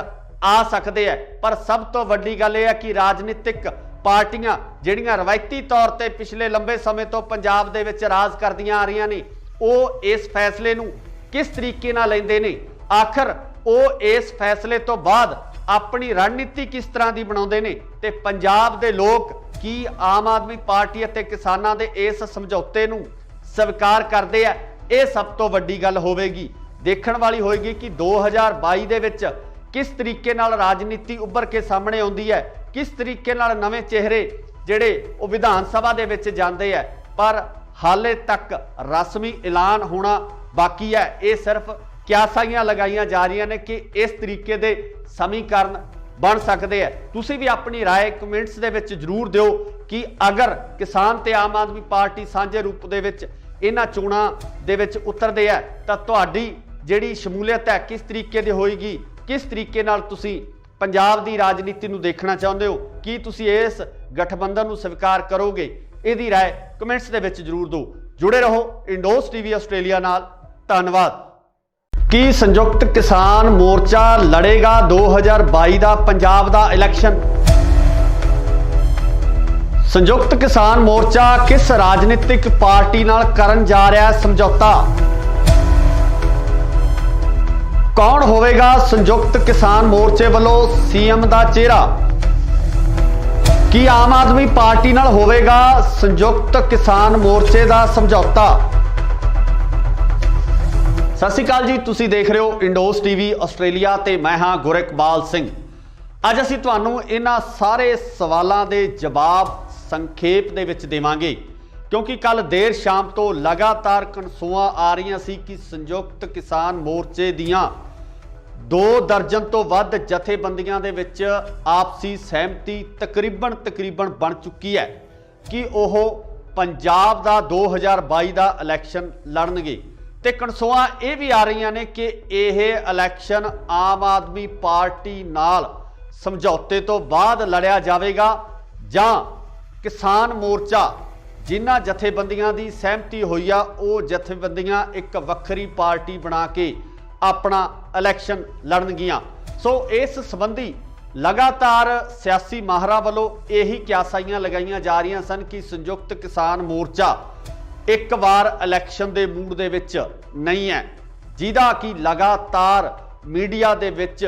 ਆ ਸਕਦੇ ਆ। ਪਰ ਸਭ ਤੋਂ ਵੱਡੀ ਗੱਲ ਇਹ ਹੈ ਕਿ ਰਾਜਨੀਤਿਕ ਪਾਰਟੀਆਂ ਜਿਹੜੀਆਂ ਰਵਾਇਤੀ ਤੌਰ ਤੇ ਪਿਛਲੇ ਲੰਬੇ ਸਮੇਂ ਤੋਂ ਪੰਜਾਬ ਦੇ ਵਿੱਚ ਰਾਜ ਕਰਦੀਆਂ ਆ ਰਹੀਆਂ ਨੇ, ਉਹ ਇਸ ਫੈਸਲੇ ਨੂੰ ਕਿਸ ਤਰੀਕੇ ਨਾਲ ਲੈਂਦੇ ਨੇ, ਆਖਰ ਉਹ ਇਸ ਫੈਸਲੇ ਤੋਂ ਬਾਅਦ ਆਪਣੀ ਰਣਨੀਤੀ ਕਿਸ ਤਰ੍ਹਾਂ ਦੀ ਬਣਾਉਂਦੇ ਨੇ ਤੇ ਪੰਜਾਬ ਦੇ ਲੋਕ ਕੀ ਆਮ ਆਦਮੀ ਪਾਰਟੀ ਅਤੇ ਕਿਸਾਨਾਂ ਦੇ ਇਸ ਸਮਝੌਤੇ ਨੂੰ ਸਵੀਕਾਰ ਕਰਦੇ ਆ। ਇਹ ਸਭ ਤੋਂ ਵੱਡੀ ਗੱਲ ਹੋਵੇਗੀ, ਦੇਖਣ ਵਾਲੀ ਹੋਏਗੀ ਕਿ 2022 ਦੇ ਵਿੱਚ ਕਿਸ ਤਰੀਕੇ ਨਾਲ ਰਾਜਨੀਤੀ ਉੱਭਰ ਕੇ ਸਾਹਮਣੇ ਆਉਂਦੀ ਹੈ, ਕਿਸ ਤਰੀਕੇ ਨਾਲ ਨਵੇਂ ਚਿਹਰੇ ਜਿਹੜੇ ਉਹ ਵਿਧਾਨ ਸਭਾ ਦੇ ਵਿੱਚ ਜਾਂਦੇ ਆ। ਪਰ ਹਾਲੇ ਤੱਕ ਰਸਮੀ ਐਲਾਨ ਹੋਣਾ ਬਾਕੀ ਹੈ। ਇਹ ਸਿਰਫ ਕਿਆਸਾਈਆਂ ਲਗਾਈਆਂ ਜਾ ਰਹੀਆਂ ਨੇ ਕਿ ਇਸ ਤਰੀਕੇ ਦੇ ਸਮੀਕਰਨ ਬਣ ਸਕਦੇ ਆ। ਤੁਸੀਂ ਵੀ ਆਪਣੀ ਰਾਏ ਕਮੈਂਟਸ ਦੇ ਵਿੱਚ ਜ਼ਰੂਰ ਦਿਓ ਕਿ ਅਗਰ ਕਿਸਾਨ ਤੇ ਆਮ ਆਦਮੀ ਪਾਰਟੀ ਸਾਂਝੇ ਰੂਪ ਦੇ ਵਿੱਚ ਇਹਨਾਂ ਚੋਣਾਂ ਦੇ ਵਿੱਚ ਉਤਰਦੇ ਆ ਤਾਂ ਤੁਹਾਡੀ ਜਿਹੜੀ ਸ਼ਮੂਲੀਅਤ ਹੈ ਕਿਸ ਤਰੀਕੇ ਦੀ ਹੋਏਗੀ, ਕਿਸ ਤਰੀਕੇ ਨਾਲ ਤੁਸੀਂ ਪੰਜਾਬ ਦੀ ਰਾਜਨੀਤੀ ਨੂੰ ਦੇਖਣਾ ਚਾਹੁੰਦੇ ਹੋ, ਕੀ ਤੁਸੀਂ ਇਸ ਗਠਬੰਧਨ ਨੂੰ ਸਵੀਕਾਰ ਕਰੋਗੇ? ਇਹਦੀ ਰਾਏ ਕਮੈਂਟਸ ਦੇ ਵਿੱਚ ਜ਼ਰੂਰ ਦਿਓ। ਜੁੜੇ ਰਹੋ ਇੰਡੋਸ ਟੀਵੀ ਆਸਟ੍ਰੇਲੀਆ ਨਾਲ। ਧੰਨਵਾਦ। ਕੀ ਸੰਯੁਕਤ ਕਿਸਾਨ ਮੋਰਚਾ ਲੜੇਗਾ 2022 ਦਾ ਪੰਜਾਬ ਦਾ ਇਲੈਕਸ਼ਨ? ਸੰਯੁਕਤ ਕਿਸਾਨ ਮੋਰਚਾ ਕਿਸ ਰਾਜਨੀਤਿਕ ਪਾਰਟੀ ਨਾਲ ਕਰਨ ਜਾ ਰਿਹਾ ਹੈ ਸਮਝੌਤਾ? ਕੌਣ ਹੋਵੇਗਾ ਸੰਯੁਕਤ ਕਿਸਾਨ ਮੋਰਚੇ ਵੱਲੋਂ ਸੀਐਮ ਦਾ ਚਿਹਰਾ? ਕੀ ਆਮ ਆਦਮੀ ਪਾਰਟੀ ਨਾਲ ਹੋਵੇਗਾ ਸੰਯੁਕਤ ਕਿਸਾਨ ਮੋਰਚੇ ਦਾ ਸਮਝੌਤਾ? ਸਤਿ ਸ਼੍ਰੀ ਅਕਾਲ ਜੀ, ਤੁਸੀਂ ਦੇਖ ਰਹੇ ਹੋ ਇੰਡੋਸ ਟੀਵੀ ਆਸਟ੍ਰੇਲੀਆ ਤੇ ਮੈਂ ਹਾਂ ਗੁਰਿਕਬਾਲ ਸਿੰਘ। ਅੱਜ ਅਸੀਂ ਤੁਹਾਨੂੰ ਇਹਨਾਂ ਸਾਰੇ ਸਵਾਲਾਂ ਦੇ ਜਵਾਬ ਸੰਖੇਪ ਦੇ ਵਿੱਚ ਦੇਵਾਂਗੇ ਕਿਉਂਕਿ ਕੱਲ ਦੇਰ ਸ਼ਾਮ ਤੋਂ ਲਗਾਤਾਰ ਕਨਸੂਆਂ ਆ ਰਹੀਆਂ ਸੀ ਕਿ ਸੰਯੁਕਤ ਕਿਸਾਨ ਮੋਰਚੇ ਦੀਆਂ 2 ਦਰਜਨ ਤੋਂ ਵੱਧ ਜਥੇਬੰਦੀਆਂ ਦੇ ਵਿੱਚ ਆਪਸੀ ਸਹਿਮਤੀ ਤਕਰੀਬਨ ਬਣ ਚੁੱਕੀ ਹੈ ਕਿ ਉਹ ਪੰਜਾਬ ਦਾ 2022 ਦਾ ਇਲੈਕਸ਼ਨ ਲੜਨਗੇ। ਤੇ ਕਨਸੂਆਂ ਇਹ ਵੀ ਆ ਰਹੀਆਂ ਨੇ ਕਿ ਇਹ ਇਲੈਕਸ਼ਨ ਆਮ ਆਦਮੀ ਪਾਰਟੀ ਨਾਲ ਸਮਝੌਤੇ ਤੋਂ ਬਾਅਦ ਲੜਿਆ ਜਾਵੇਗਾ ਜਾਂ ਕਿਸਾਨ ਮੋਰਚਾ ਜਿਨ੍ਹਾਂ ਜਥੇਬੰਦੀਆਂ ਦੀ ਸਹਿਮਤੀ ਹੋਈ ਆ ਉਹ ਜਥੇਬੰਦੀਆਂ ਇੱਕ ਵੱਖਰੀ ਪਾਰਟੀ ਬਣਾ ਕੇ ਆਪਣਾ ਇਲੈਕਸ਼ਨ ਲੜਨਗੀਆਂ। ਸੋ ਇਸ ਸੰਬੰਧੀ ਲਗਾਤਾਰ ਸਿਆਸੀ ਮਾਹਰਾਂ ਵੱਲੋਂ ਇਹੀ ਕਿਆਸਾਈਆਂ ਲਗਾਈਆਂ ਜਾ ਰਹੀਆਂ ਸਨ ਕਿ ਸੰਯੁਕਤ ਕਿਸਾਨ ਮੋਰਚਾ ਇੱਕ ਵਾਰ ਇਲੈਕਸ਼ਨ ਦੇ ਮੂਡ ਦੇ ਵਿੱਚ ਨਹੀਂ ਹੈ, ਜਿਹਦਾ ਕਿ ਲਗਾਤਾਰ ਮੀਡੀਆ ਦੇ ਵਿੱਚ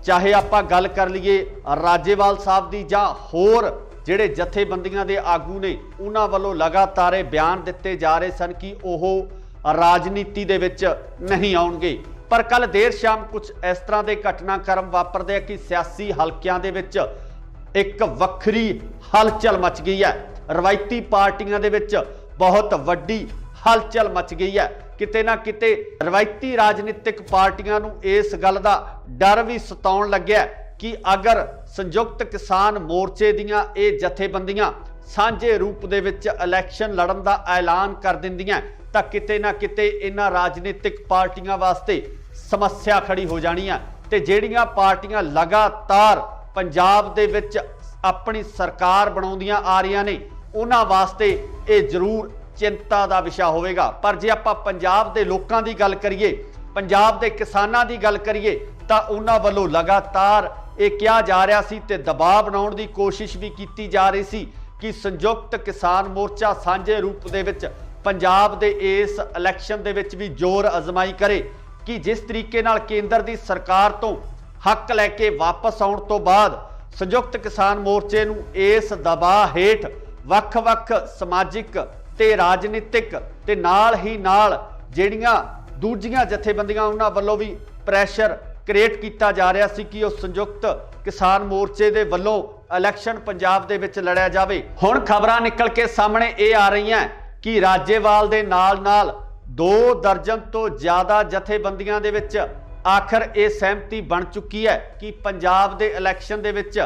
ਚਾਹੇ ਆਪਾਂ ਗੱਲ ਕਰ ਲਈਏ ਰਾਜੇਵਾਲ ਸਾਹਿਬ ਦੀ ਜਾਂ ਹੋਰ ਜਿਹੜੇ ਜਥੇਬੰਦੀਆਂ ਦੇ ਆਗੂ ਨੇ ਉਹਨਾਂ ਵੱਲੋਂ ਲਗਾਤਾਰ ਇਹ ਬਿਆਨ ਦਿੱਤੇ ਜਾ ਰਹੇ ਸਨ ਕਿ ਉਹ ਰਾਜਨੀਤੀ ਦੇ ਵਿੱਚ ਨਹੀਂ ਆਉਣਗੇ। ਪਰ ਕੱਲ ਦੇਰ ਸ਼ਾਮ ਕੁਝ ਇਸ ਤਰ੍ਹਾਂ ਦੇ ਘਟਨਾਕ੍ਰਮ ਵਾਪਰਦੇ ਆ ਕਿ ਸਿਆਸੀ ਹਲਕਿਆਂ ਦੇ ਵਿੱਚ ਇੱਕ ਵੱਖਰੀ ਹਲਚਲ ਮਚ ਗਈ ਹੈ। ਰਵਾਇਤੀ ਪਾਰਟੀਆਂ ਦੇ ਵਿੱਚ ਬਹੁਤ ਵੱਡੀ ਹਲਚਲ ਮਚ ਗਈ ਹੈ। ਕਿਤੇ ਨਾ ਕਿਤੇ ਰਵਾਇਤੀ ਰਾਜਨੀਤਿਕ ਪਾਰਟੀਆਂ ਨੂੰ ਇਸ ਗੱਲ ਦਾ ਡਰ ਵੀ ਸਤਾਉਣ ਲੱਗਿਆ ਕਿ ਅਗਰ ਸੰਯੁਕਤ ਕਿਸਾਨ ਮੋਰਚੇ ਦੀਆਂ ਇਹ ਜਥੇਬੰਦੀਆਂ ਸਾਂਝੇ ਰੂਪ ਦੇ ਵਿੱਚ ਇਲੈਕਸ਼ਨ ਲੜਨ ਦਾ ਐਲਾਨ ਕਰ ਦਿੰਦੀਆਂ ਤਾਂ ਕਿਤੇ ਨਾ ਕਿਤੇ ਇਹਨਾਂ ਰਾਜਨੀਤਿਕ ਪਾਰਟੀਆਂ ਵਾਸਤੇ ਸਮੱਸਿਆ ਖੜੀ ਹੋ ਜਾਣੀ ਆ। ਤੇ ਜਿਹੜੀਆਂ ਪਾਰਟੀਆਂ ਲਗਾਤਾਰ ਪੰਜਾਬ ਦੇ ਵਿੱਚ ਆਪਣੀ ਸਰਕਾਰ ਬਣਾਉਂਦੀਆਂ ਆ ਰਹੀਆਂ ਨੇ ਉਹਨਾਂ ਵਾਸਤੇ ਇਹ ਜ਼ਰੂਰ ਚਿੰਤਾ ਦਾ ਵਿਸ਼ਾ ਹੋਵੇਗਾ। ਪਰ ਜੇ ਆਪਾਂ ਪੰਜਾਬ ਦੇ ਲੋਕਾਂ ਦੀ ਗੱਲ ਕਰੀਏ, ਪੰਜਾਬ ਦੇ ਕਿਸਾਨਾਂ ਦੀ ਗੱਲ ਕਰੀਏ ਤਾਂ ਉਹਨਾਂ ਵੱਲੋਂ ਲਗਾਤਾਰ ਇਹ ਕਿਹਾ ਜਾ ਰਿਹਾ ਸੀ ਤੇ ਦਬਾਅ ਬਣਾਉਣ ਦੀ ਕੋਸ਼ਿਸ਼ ਵੀ ਕੀਤੀ ਜਾ ਰਹੀ ਸੀ ਕਿ ਸੰਯੁਕਤ ਕਿਸਾਨ ਮੋਰਚਾ ਸਾਂਝੇ ਰੂਪ ਦੇ ਵਿੱਚ ਪੰਜਾਬ ਦੇ ਇਸ ਇਲੈਕਸ਼ਨ ਦੇ ਵਿੱਚ ਵੀ ਜ਼ੋਰ ਅਜ਼ਮਾਈ ਕਰੇ ਕਿ ਜਿਸ ਤਰੀਕੇ ਨਾਲ ਕੇਂਦਰ ਦੀ ਸਰਕਾਰ ਤੋਂ ਹੱਕ ਲੈ ਕੇ ਵਾਪਸ ਆਉਣ ਤੋਂ ਬਾਅਦ ਸੰਯੁਕਤ ਕਿਸਾਨ ਮੋਰਚੇ ਨੂੰ ਇਸ ਦਬਾਅ ਹੇਠ ਵੱਖ-ਵੱਖ ਸਮਾਜਿਕ ਤੇ ਰਾਜਨੀਤਿਕ ਤੇ ਨਾਲ ਹੀ ਨਾਲ ਜਿਹੜੀਆਂ ਦੂਜੀਆਂ ਜਥੇਬੰਦੀਆਂ ਉਹਨਾਂ ਵੱਲੋਂ ਵੀ ਪ੍ਰੈਸ਼ਰ ਕ੍ਰੀਏਟ ਕੀਤਾ ਜਾ ਰਿਹਾ ਸੀ ਕਿ ਉਹ ਸੰਯੁਕਤ ਕਿਸਾਨ ਮੋਰਚੇ ਦੇ ਵੱਲੋਂ ਇਲੈਕਸ਼ਨ ਪੰਜਾਬ ਦੇ ਵਿੱਚ ਲੜਿਆ ਜਾਵੇ। ਹੁਣ ਖਬਰਾਂ ਨਿਕਲ ਕੇ ਸਾਹਮਣੇ ਇਹ ਆ ਰਹੀਆਂ ਕਿ ਰਾਜੇਵਾਲ ਦੇ ਨਾਲ-ਨਾਲ 2 ਦਰਜਨ ਤੋਂ ਜ਼ਿਆਦਾ ਜਥੇਬੰਦੀਆਂ ਦੇ ਵਿੱਚ ਆਖਰ ਇਹ ਸਹਿਮਤੀ ਬਣ ਚੁੱਕੀ ਹੈ ਕਿ ਪੰਜਾਬ ਦੇ ਇਲੈਕਸ਼ਨ ਦੇ ਵਿੱਚ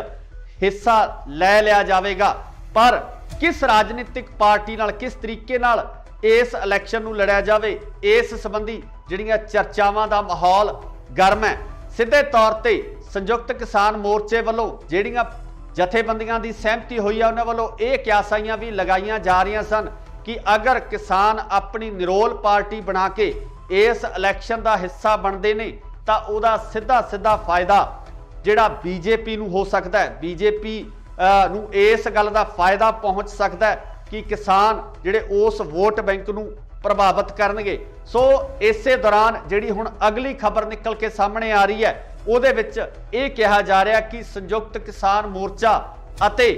ਹਿੱਸਾ ਲੈ ਲਿਆ ਜਾਵੇਗਾ। ਪਰ ਕਿਸ ਰਾਜਨੀਤਿਕ ਪਾਰਟੀ ਨਾਲ ਕਿਸ ਤਰੀਕੇ ਨਾਲ ਇਸ ਇਲੈਕਸ਼ਨ ਨੂੰ ਲੜਿਆ ਜਾਵੇ, ਇਸ ਸੰਬੰਧੀ ਜਿਹੜੀਆਂ ਚਰਚਾਵਾਂ ਦਾ ਮਾਹੌਲ ਗਰਮ ਹੈ। ਸਿੱਧੇ ਤੌਰ ਤੇ ਸੰਯੁਕਤ ਕਿਸਾਨ ਮੋਰਚੇ ਵੱਲੋਂ ਜਿਹੜੀਆਂ ਜਥੇਬੰਦੀਆਂ ਦੀ ਸਹਿਮਤੀ ਹੋਈ ਹੈ ਉਹਨਾਂ ਵੱਲੋਂ ਇਹ ਕਿਆਸਾਈਆਂ ਵੀ ਲਗਾਈਆਂ ਜਾ ਰਹੀਆਂ ਸਨ ਕਿ ਅਗਰ ਕਿਸਾਨ ਆਪਣੀ ਨਿਰੋਲ ਪਾਰਟੀ ਬਣਾ ਕੇ ਇਸ ਇਲੈਕਸ਼ਨ ਦਾ ਹਿੱਸਾ ਬਣਦੇ ਨੇ ਤਾਂ ਉਹਦਾ ਸਿੱਧਾ ਫਾਇਦਾ ਜਿਹੜਾ ਬੀਜੇਪੀ ਨੂੰ ਹੋ ਸਕਦਾ ਹੈ। ਬੀਜੇਪੀ ਨੂੰ ਇਸ ਗੱਲ ਦਾ ਫਾਇਦਾ ਪਹੁੰਚ ਸਕਦਾ ਹੈ ਕਿ ਕਿਸਾਨ ਜਿਹੜੇ ਉਸ ਵੋਟ ਬੈਂਕ ਨੂੰ ਪ੍ਰਭਾਵਿਤ ਕਰਨਗੇ। ਸੋ ਇਸੇ ਦੌਰਾਨ ਜਿਹੜੀ ਹੁਣ ਅਗਲੀ ਖਬਰ ਨਿਕਲ ਕੇ ਸਾਹਮਣੇ ਆ ਰਹੀ ਹੈ ਉਹਦੇ ਵਿੱਚ ਇਹ ਕਿਹਾ ਜਾ ਰਿਹਾ ਕਿ ਸੰਯੁਕਤ ਕਿਸਾਨ ਮੋਰਚਾ ਅਤੇ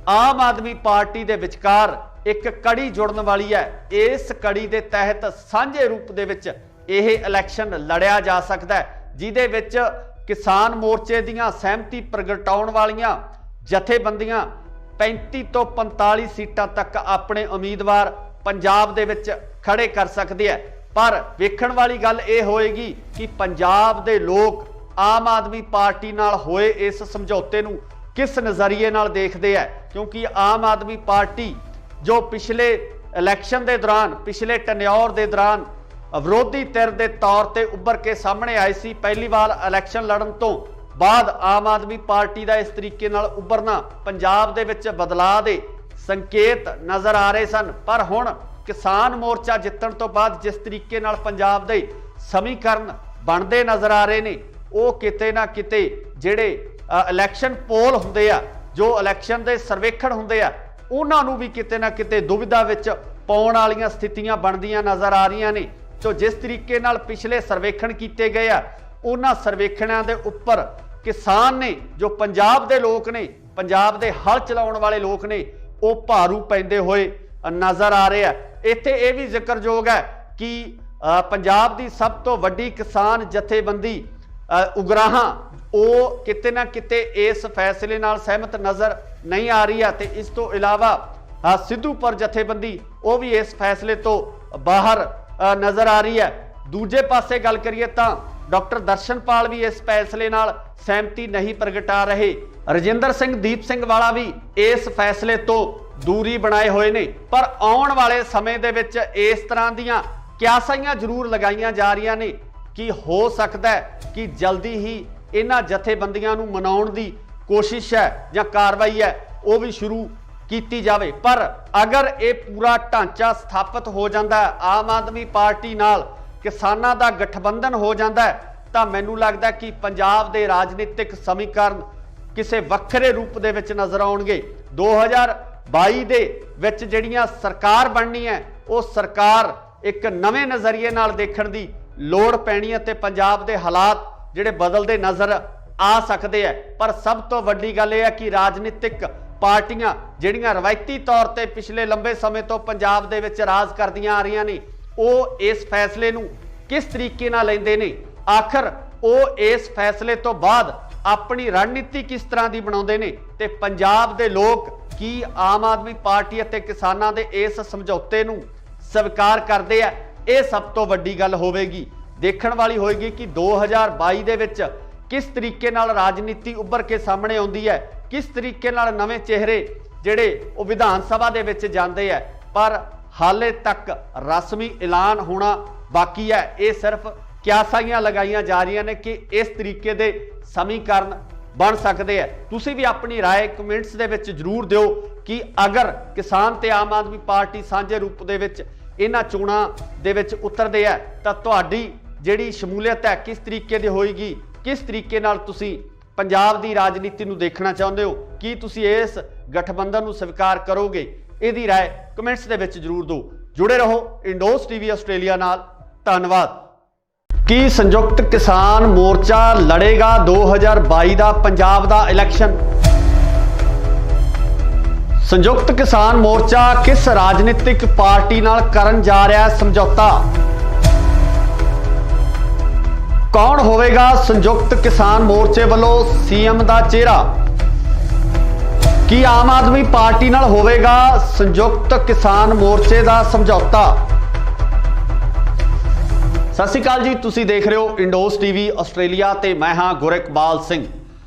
ਆਮ ਆਦਮੀ ਪਾਰਟੀ ਦੇ ਵਿਚਕਾਰ ਇੱਕ ਕੜੀ ਜੁੜਨ ਵਾਲੀ ਹੈ। ਇਸ ਕੜੀ ਦੇ ਤਹਿਤ ਸਾਂਝੇ ਰੂਪ ਦੇ ਵਿੱਚ ਇਹ ਇਲੈਕਸ਼ਨ ਲੜਿਆ ਜਾ ਸਕਦਾ ਹੈ ਜਿਹਦੇ ਵਿੱਚ ਕਿਸਾਨ ਮੋਰਚੇ ਦੀਆਂ ਸਹਿਮਤੀ ਪ੍ਰਗਟਾਉਣ ਵਾਲੀਆਂ ਜਥੇਬੰਦੀਆਂ 35 ਤੋਂ 45 ਸੀਟਾਂ ਤੱਕ ਆਪਣੇ ਉਮੀਦਵਾਰ ਪੰਜਾਬ ਦੇ ਵਿੱਚ ਖੜੇ ਕਰ ਸਕਦੇ ਆ। ਪਰ ਵੇਖਣ ਵਾਲੀ ਗੱਲ ਇਹ ਹੋਏਗੀ ਕਿ ਪੰਜਾਬ ਦੇ ਲੋਕ ਆਮ ਆਦਮੀ ਪਾਰਟੀ ਨਾਲ ਹੋਏ ਇਸ ਸਮਝੌਤੇ ਨੂੰ ਕਿਸ ਨਜ਼ਰੀਏ ਨਾਲ ਦੇਖਦੇ ਆ, ਕਿਉਂਕਿ ਆਮ ਆਦਮੀ ਪਾਰਟੀ ਜੋ ਪਿਛਲੇ ਇਲੈਕਸ਼ਨ ਦੇ ਦੌਰਾਨ ਪਿਛਲੇ ਟੈਨਿਓਰ ਦੇ ਦੌਰਾਨ ਵਿਰੋਧੀ ਧਿਰ ਦੇ ਤੌਰ ਤੇ ਉੱਭਰ ਕੇ ਸਾਹਮਣੇ ਆਈ ਸੀ, ਪਹਿਲੀ ਵਾਰ ਇਲੈਕਸ਼ਨ ਲੜਨ ਤੋਂ ਬਾਅਦ ਆਮ ਆਦਮੀ ਪਾਰਟੀ ਦਾ ਇਸ ਤਰੀਕੇ ਨਾਲ ਉੱਭਰਨਾ ਪੰਜਾਬ ਦੇ ਵਿੱਚ ਬਦਲਾਅ ਦੇ ਸੰਕੇਤ ਨਜ਼ਰ ਆ ਰਹੇ ਸਨ। ਪਰ ਹੁਣ ਕਿਸਾਨ ਮੋਰਚਾ ਜਿੱਤਣ ਤੋਂ ਬਾਅਦ ਜਿਸ ਤਰੀਕੇ ਨਾਲ ਪੰਜਾਬ ਦੇ ਸਮੀਕਰਨ ਬਣਦੇ ਨਜ਼ਰ ਆ ਰਹੇ ਨੇ ਉਹ ਕਿਤੇ ਨਾ ਕਿਤੇ ਜਿਹੜੇ ਇਲੈਕਸ਼ਨ ਪੋਲ ਹੁੰਦੇ ਆ, ਜੋ ਇਲੈਕਸ਼ਨ ਦੇ ਸਰਵੇਖਣ ਹੁੰਦੇ ਆ, ਉਹਨਾਂ ਨੂੰ ਵੀ ਕਿਤੇ ਨਾ ਕਿਤੇ ਦੁਵਿਧਾ ਵਿੱਚ ਪਾਉਣ ਵਾਲੀਆਂ ਸਥਿਤੀਆਂ ਬਣਦੀਆਂ ਨਜ਼ਰ ਆ ਰਹੀਆਂ ਨੇ। ਸੋ ਜਿਸ ਤਰੀਕੇ ਨਾਲ ਪਿਛਲੇ ਸਰਵੇਖਣ ਕੀਤੇ ਗਏ ਆ ਉਹਨਾਂ ਸਰਵੇਖਣਾਂ ਦੇ ਉੱਪਰ ਕਿਸਾਨ ਨੇ, ਜੋ ਪੰਜਾਬ ਦੇ ਲੋਕ ਨੇ, ਪੰਜਾਬ ਦੇ ਹਲ ਚਲਾਉਣ ਵਾਲੇ ਲੋਕ ਨੇ, ਉਹ ਭਾਰੂ ਪੈਂਦੇ ਹੋਏ ਨਜ਼ਰ ਆ ਰਹੇ ਆ। ਇੱਥੇ ਇਹ ਵੀ ਜ਼ਿਕਰਯੋਗ ਹੈ ਕਿ ਪੰਜਾਬ ਦੀ ਸਭ ਤੋਂ ਵੱਡੀ ਕਿਸਾਨ ਜਥੇਬੰਦੀ ਉਗਰਾਹਾਂ ਉਹ ਕਿਤੇ ਨਾ ਕਿਤੇ ਇਸ ਫੈਸਲੇ ਨਾਲ ਸਹਿਮਤ ਨਜ਼ਰ ਨਹੀਂ ਆ ਰਹੀ ਹੈ ਤੇ ਇਸ ਤੋਂ ਇਲਾਵਾ ਸਿੱਧੂਪੁਰ ਜਥੇਬੰਦੀ ਉਹ ਵੀ ਇਸ ਫੈਸਲੇ ਤੋਂ ਬਾਹਰ ਨਜ਼ਰ ਆ ਰਹੀ ਹੈ। ਦੂਜੇ ਪਾਸੇ ਗੱਲ ਕਰੀਏ ਤਾਂ ਡਾਕਟਰ ਦਰਸ਼ਨਪਾਲ ਵੀ ਇਸ ਫੈਸਲੇ ਨਾਲ ਸਹਿਮਤੀ ਨਹੀਂ ਪ੍ਰਗਟਾ ਰਹੇ। ਰਜਿੰਦਰ ਸਿੰਘ ਦੀਪ ਸਿੰਘ ਵਾਲਾ ਵੀ ਇਸ ਫੈਸਲੇ ਤੋਂ ਦੂਰੀ ਬਣਾਏ ਹੋਏ ਨੇ। ਪਰ ਆਉਣ ਵਾਲੇ ਸਮੇਂ ਦੇ ਵਿੱਚ ਇਸ ਤਰ੍ਹਾਂ ਦੀਆਂ ਕਿਆਸਾਈਆਂ ਜ਼ਰੂਰ ਲਗਾਈਆਂ ਜਾ ਰਹੀਆਂ ਨੇ ਕਿ ਹੋ ਸਕਦਾ ਹੈ ਕਿ ਜਲਦੀ ਹੀ ਇਹਨਾਂ ਜਥੇਬੰਦੀਆਂ ਨੂੰ ਮਨਾਉਣ ਦੀ ਕੋਸ਼ਿਸ਼ ਹੈ ਜਾਂ ਕਾਰਵਾਈ ਹੈ ਉਹ ਵੀ ਸ਼ੁਰੂ ਕੀਤੀ ਜਾਵੇ। ਪਰ ਅਗਰ ਇਹ ਪੂਰਾ ਢਾਂਚਾ ਸਥਾਪਿਤ ਹੋ ਜਾਂਦਾ ਹੈ, ਆਮ ਆਦਮੀ ਪਾਰਟੀ ਨਾਲ ਕਿਸਾਨਾਂ ਦਾ ਗਠਬੰਧਨ ਹੋ ਜਾਂਦਾ ਹੈ, ਤਾਂ ਮੈਨੂੰ ਲੱਗਦਾ ਕਿ ਪੰਜਾਬ ਦੇ ਰਾਜਨੀਤਿਕ ਸਮੀਕਰਨ ਕਿਸੇ ਵੱਖਰੇ ਰੂਪ ਦੇ ਵਿੱਚ ਨਜ਼ਰ ਆਉਣਗੇ। 2022 ਦੇ ਵਿੱਚ ਜਿਹੜੀਆਂ ਸਰਕਾਰ ਬਣਨੀ ਹੈ ਉਹ ਸਰਕਾਰ ਇੱਕ ਨਵੇਂ ਨਜ਼ਰੀਏ ਨਾਲ ਦੇਖਣ ਦੀ ਲੋੜ ਪੈਣੀ ਹੈ ਤੇ ਪੰਜਾਬ ਦੇ ਹਾਲਾਤ ਜਿਹੜੇ ਬਦਲਦੇ ਨਜ਼ਰ ਆ ਸਕਦੇ ਆ। ਪਰ ਸਭ ਤੋਂ ਵੱਡੀ ਗੱਲ ਇਹ ਹੈ ਕਿ ਰਾਜਨੀਤਿਕ ਪਾਰਟੀਆਂ ਜਿਹੜੀਆਂ ਰਵਾਇਤੀ ਤੌਰ ਤੇ ਪਿਛਲੇ ਲੰਬੇ ਸਮੇਂ ਤੋਂ ਪੰਜਾਬ ਦੇ ਵਿੱਚ ਰਾਜ ਕਰਦੀਆਂ ਆ ਰਹੀਆਂ ਨੇ ਉਹ ਇਸ ਫੈਸਲੇ ਨੂੰ ਕਿਸ ਤਰੀਕੇ ਨਾਲ ਲੈਂਦੇ ਨੇ, ਆਖਰ ਉਹ ਇਸ ਫੈਸਲੇ ਤੋਂ ਬਾਅਦ ਆਪਣੀ ਰਣਨੀਤੀ ਕਿਸ ਤਰ੍ਹਾਂ ਦੀ ਬਣਾਉਂਦੇ ਨੇ ਤੇ ਪੰਜਾਬ ਦੇ ਲੋਕ ਕੀ ਆਮ ਆਦਮੀ ਪਾਰਟੀ ਅਤੇ ਕਿਸਾਨਾਂ ਦੇ ਇਸ ਸਮਝੌਤੇ ਨੂੰ ਸਵੀਕਾਰ ਕਰਦੇ ਆ। ਇਹ ਸਭ ਤੋਂ ਵੱਡੀ ਗੱਲ ਹੋਵੇਗੀ, ਦੇਖਣ ਵਾਲੀ ਹੋਏਗੀ ਕਿ 2022 ਦੇ ਵਿੱਚ ਕਿਸ ਤਰੀਕੇ ਨਾਲ ਰਾਜਨੀਤੀ ਉੱਭਰ ਕੇ ਸਾਹਮਣੇ ਆਉਂਦੀ ਹੈ, ਕਿਸ ਤਰੀਕੇ ਨਾਲ ਨਵੇਂ ਚਿਹਰੇ ਜਿਹੜੇ ਉਹ ਵਿਧਾਨ ਸਭਾ ਦੇ ਵਿੱਚ ਜਾਂਦੇ ਆ। ਪਰ ਹਾਲੇ ਤੱਕ ਰਸਮੀ ਐਲਾਨ ਹੋਣਾ ਬਾਕੀ ਹੈ। ਇਹ ਸਿਰਫ ਕਿਆਸਾਈਆਂ ਲਗਾਈਆਂ ਜਾ ਰਹੀਆਂ ਨੇ ਕਿ ਇਸ ਤਰੀਕੇ ਦੇ ਸਮੀਕਰਨ ਬਣ ਸਕਦੇ ਆ। ਤੁਸੀਂ ਵੀ ਆਪਣੀ ਰਾਏ ਕਮੈਂਟਸ ਦੇ ਵਿੱਚ ਜ਼ਰੂਰ ਦਿਓ ਕਿ ਅਗਰ ਕਿਸਾਨ ਤੇ ਆਮ ਆਦਮੀ ਪਾਰਟੀ ਸਾਂਝੇ ਰੂਪ ਦੇ ਵਿੱਚ ਇਹਨਾਂ ਚੋਣਾਂ ਦੇ ਵਿੱਚ ਉਤਰਦੇ ਆ ਤਾਂ ਤੁਹਾਡੀ ਜਿਹੜੀ ਸ਼ਮੂਲੀਅਤ ਹੈ ਕਿਸ ਤਰੀਕੇ ਦੀ ਹੋਏਗੀ, ਕਿਸ ਤਰੀਕੇ ਨਾਲ ਤੁਸੀਂ ਪੰਜਾਬ ਦੀ ਰਾਜਨੀਤੀ ਨੂੰ ਦੇਖਣਾ ਚਾਹੁੰਦੇ ਹੋ, ਕੀ ਤੁਸੀਂ ਇਸ ਗਠਬੰਧਨ ਨੂੰ ਸਵੀਕਾਰ ਕਰੋਗੇ? ਇਹਦੀ ਰਾਏ ਕਮੈਂਟਸ ਦੇ ਵਿੱਚ ਜ਼ਰੂਰ ਦਿਓ। ਜੁੜੇ ਰਹੋ ਇੰਡੋਸ ਟੀਵੀ ਆਸਟ੍ਰੇਲੀਆ ਨਾਲ। ਧੰਨਵਾਦ। ਕੀ ਸੰਯੁਕਤ ਕਿਸਾਨ ਮੋਰਚਾ ਲੜੇਗਾ 2022 ਦਾ ਪੰਜਾਬ ਦਾ ਇਲੈਕਸ਼ਨ? ਸੰਯੁਕਤ ਕਿਸਾਨ ਮੋਰਚਾ ਕਿਸ ਰਾਜਨੀਤਿਕ ਪਾਰਟੀ ਨਾਲ ਕਰਨ ਜਾ ਰਿਹਾ ਹੈ ਸਮਝੌਤਾ? ਕੌਣ ਹੋਵੇਗਾ ਸੰਯੁਕਤ ਕਿਸਾਨ ਮੋਰਚੇ ਵੱਲੋਂ ਸੀਐਮ ਦਾ ਚਿਹਰਾ? ਕੀ ਆਮ ਆਦਮੀ ਪਾਰਟੀ ਨਾਲ ਹੋਵੇਗਾ ਸੰਯੁਕਤ ਕਿਸਾਨ ਮੋਰਚੇ ਦਾ ਸਮਝੌਤਾ? ਸਤਿ ਸ਼੍ਰੀ ਅਕਾਲ ਜੀ, ਤੁਸੀਂ ਦੇਖ ਰਹੇ ਹੋ ਇੰਡੋਸ ਟੀਵੀ ਆਸਟ੍ਰੇਲੀਆ ਤੇ ਮੈਂ ਹਾਂ ਗੁਰਿਕਬਾਲ ਸਿੰਘ।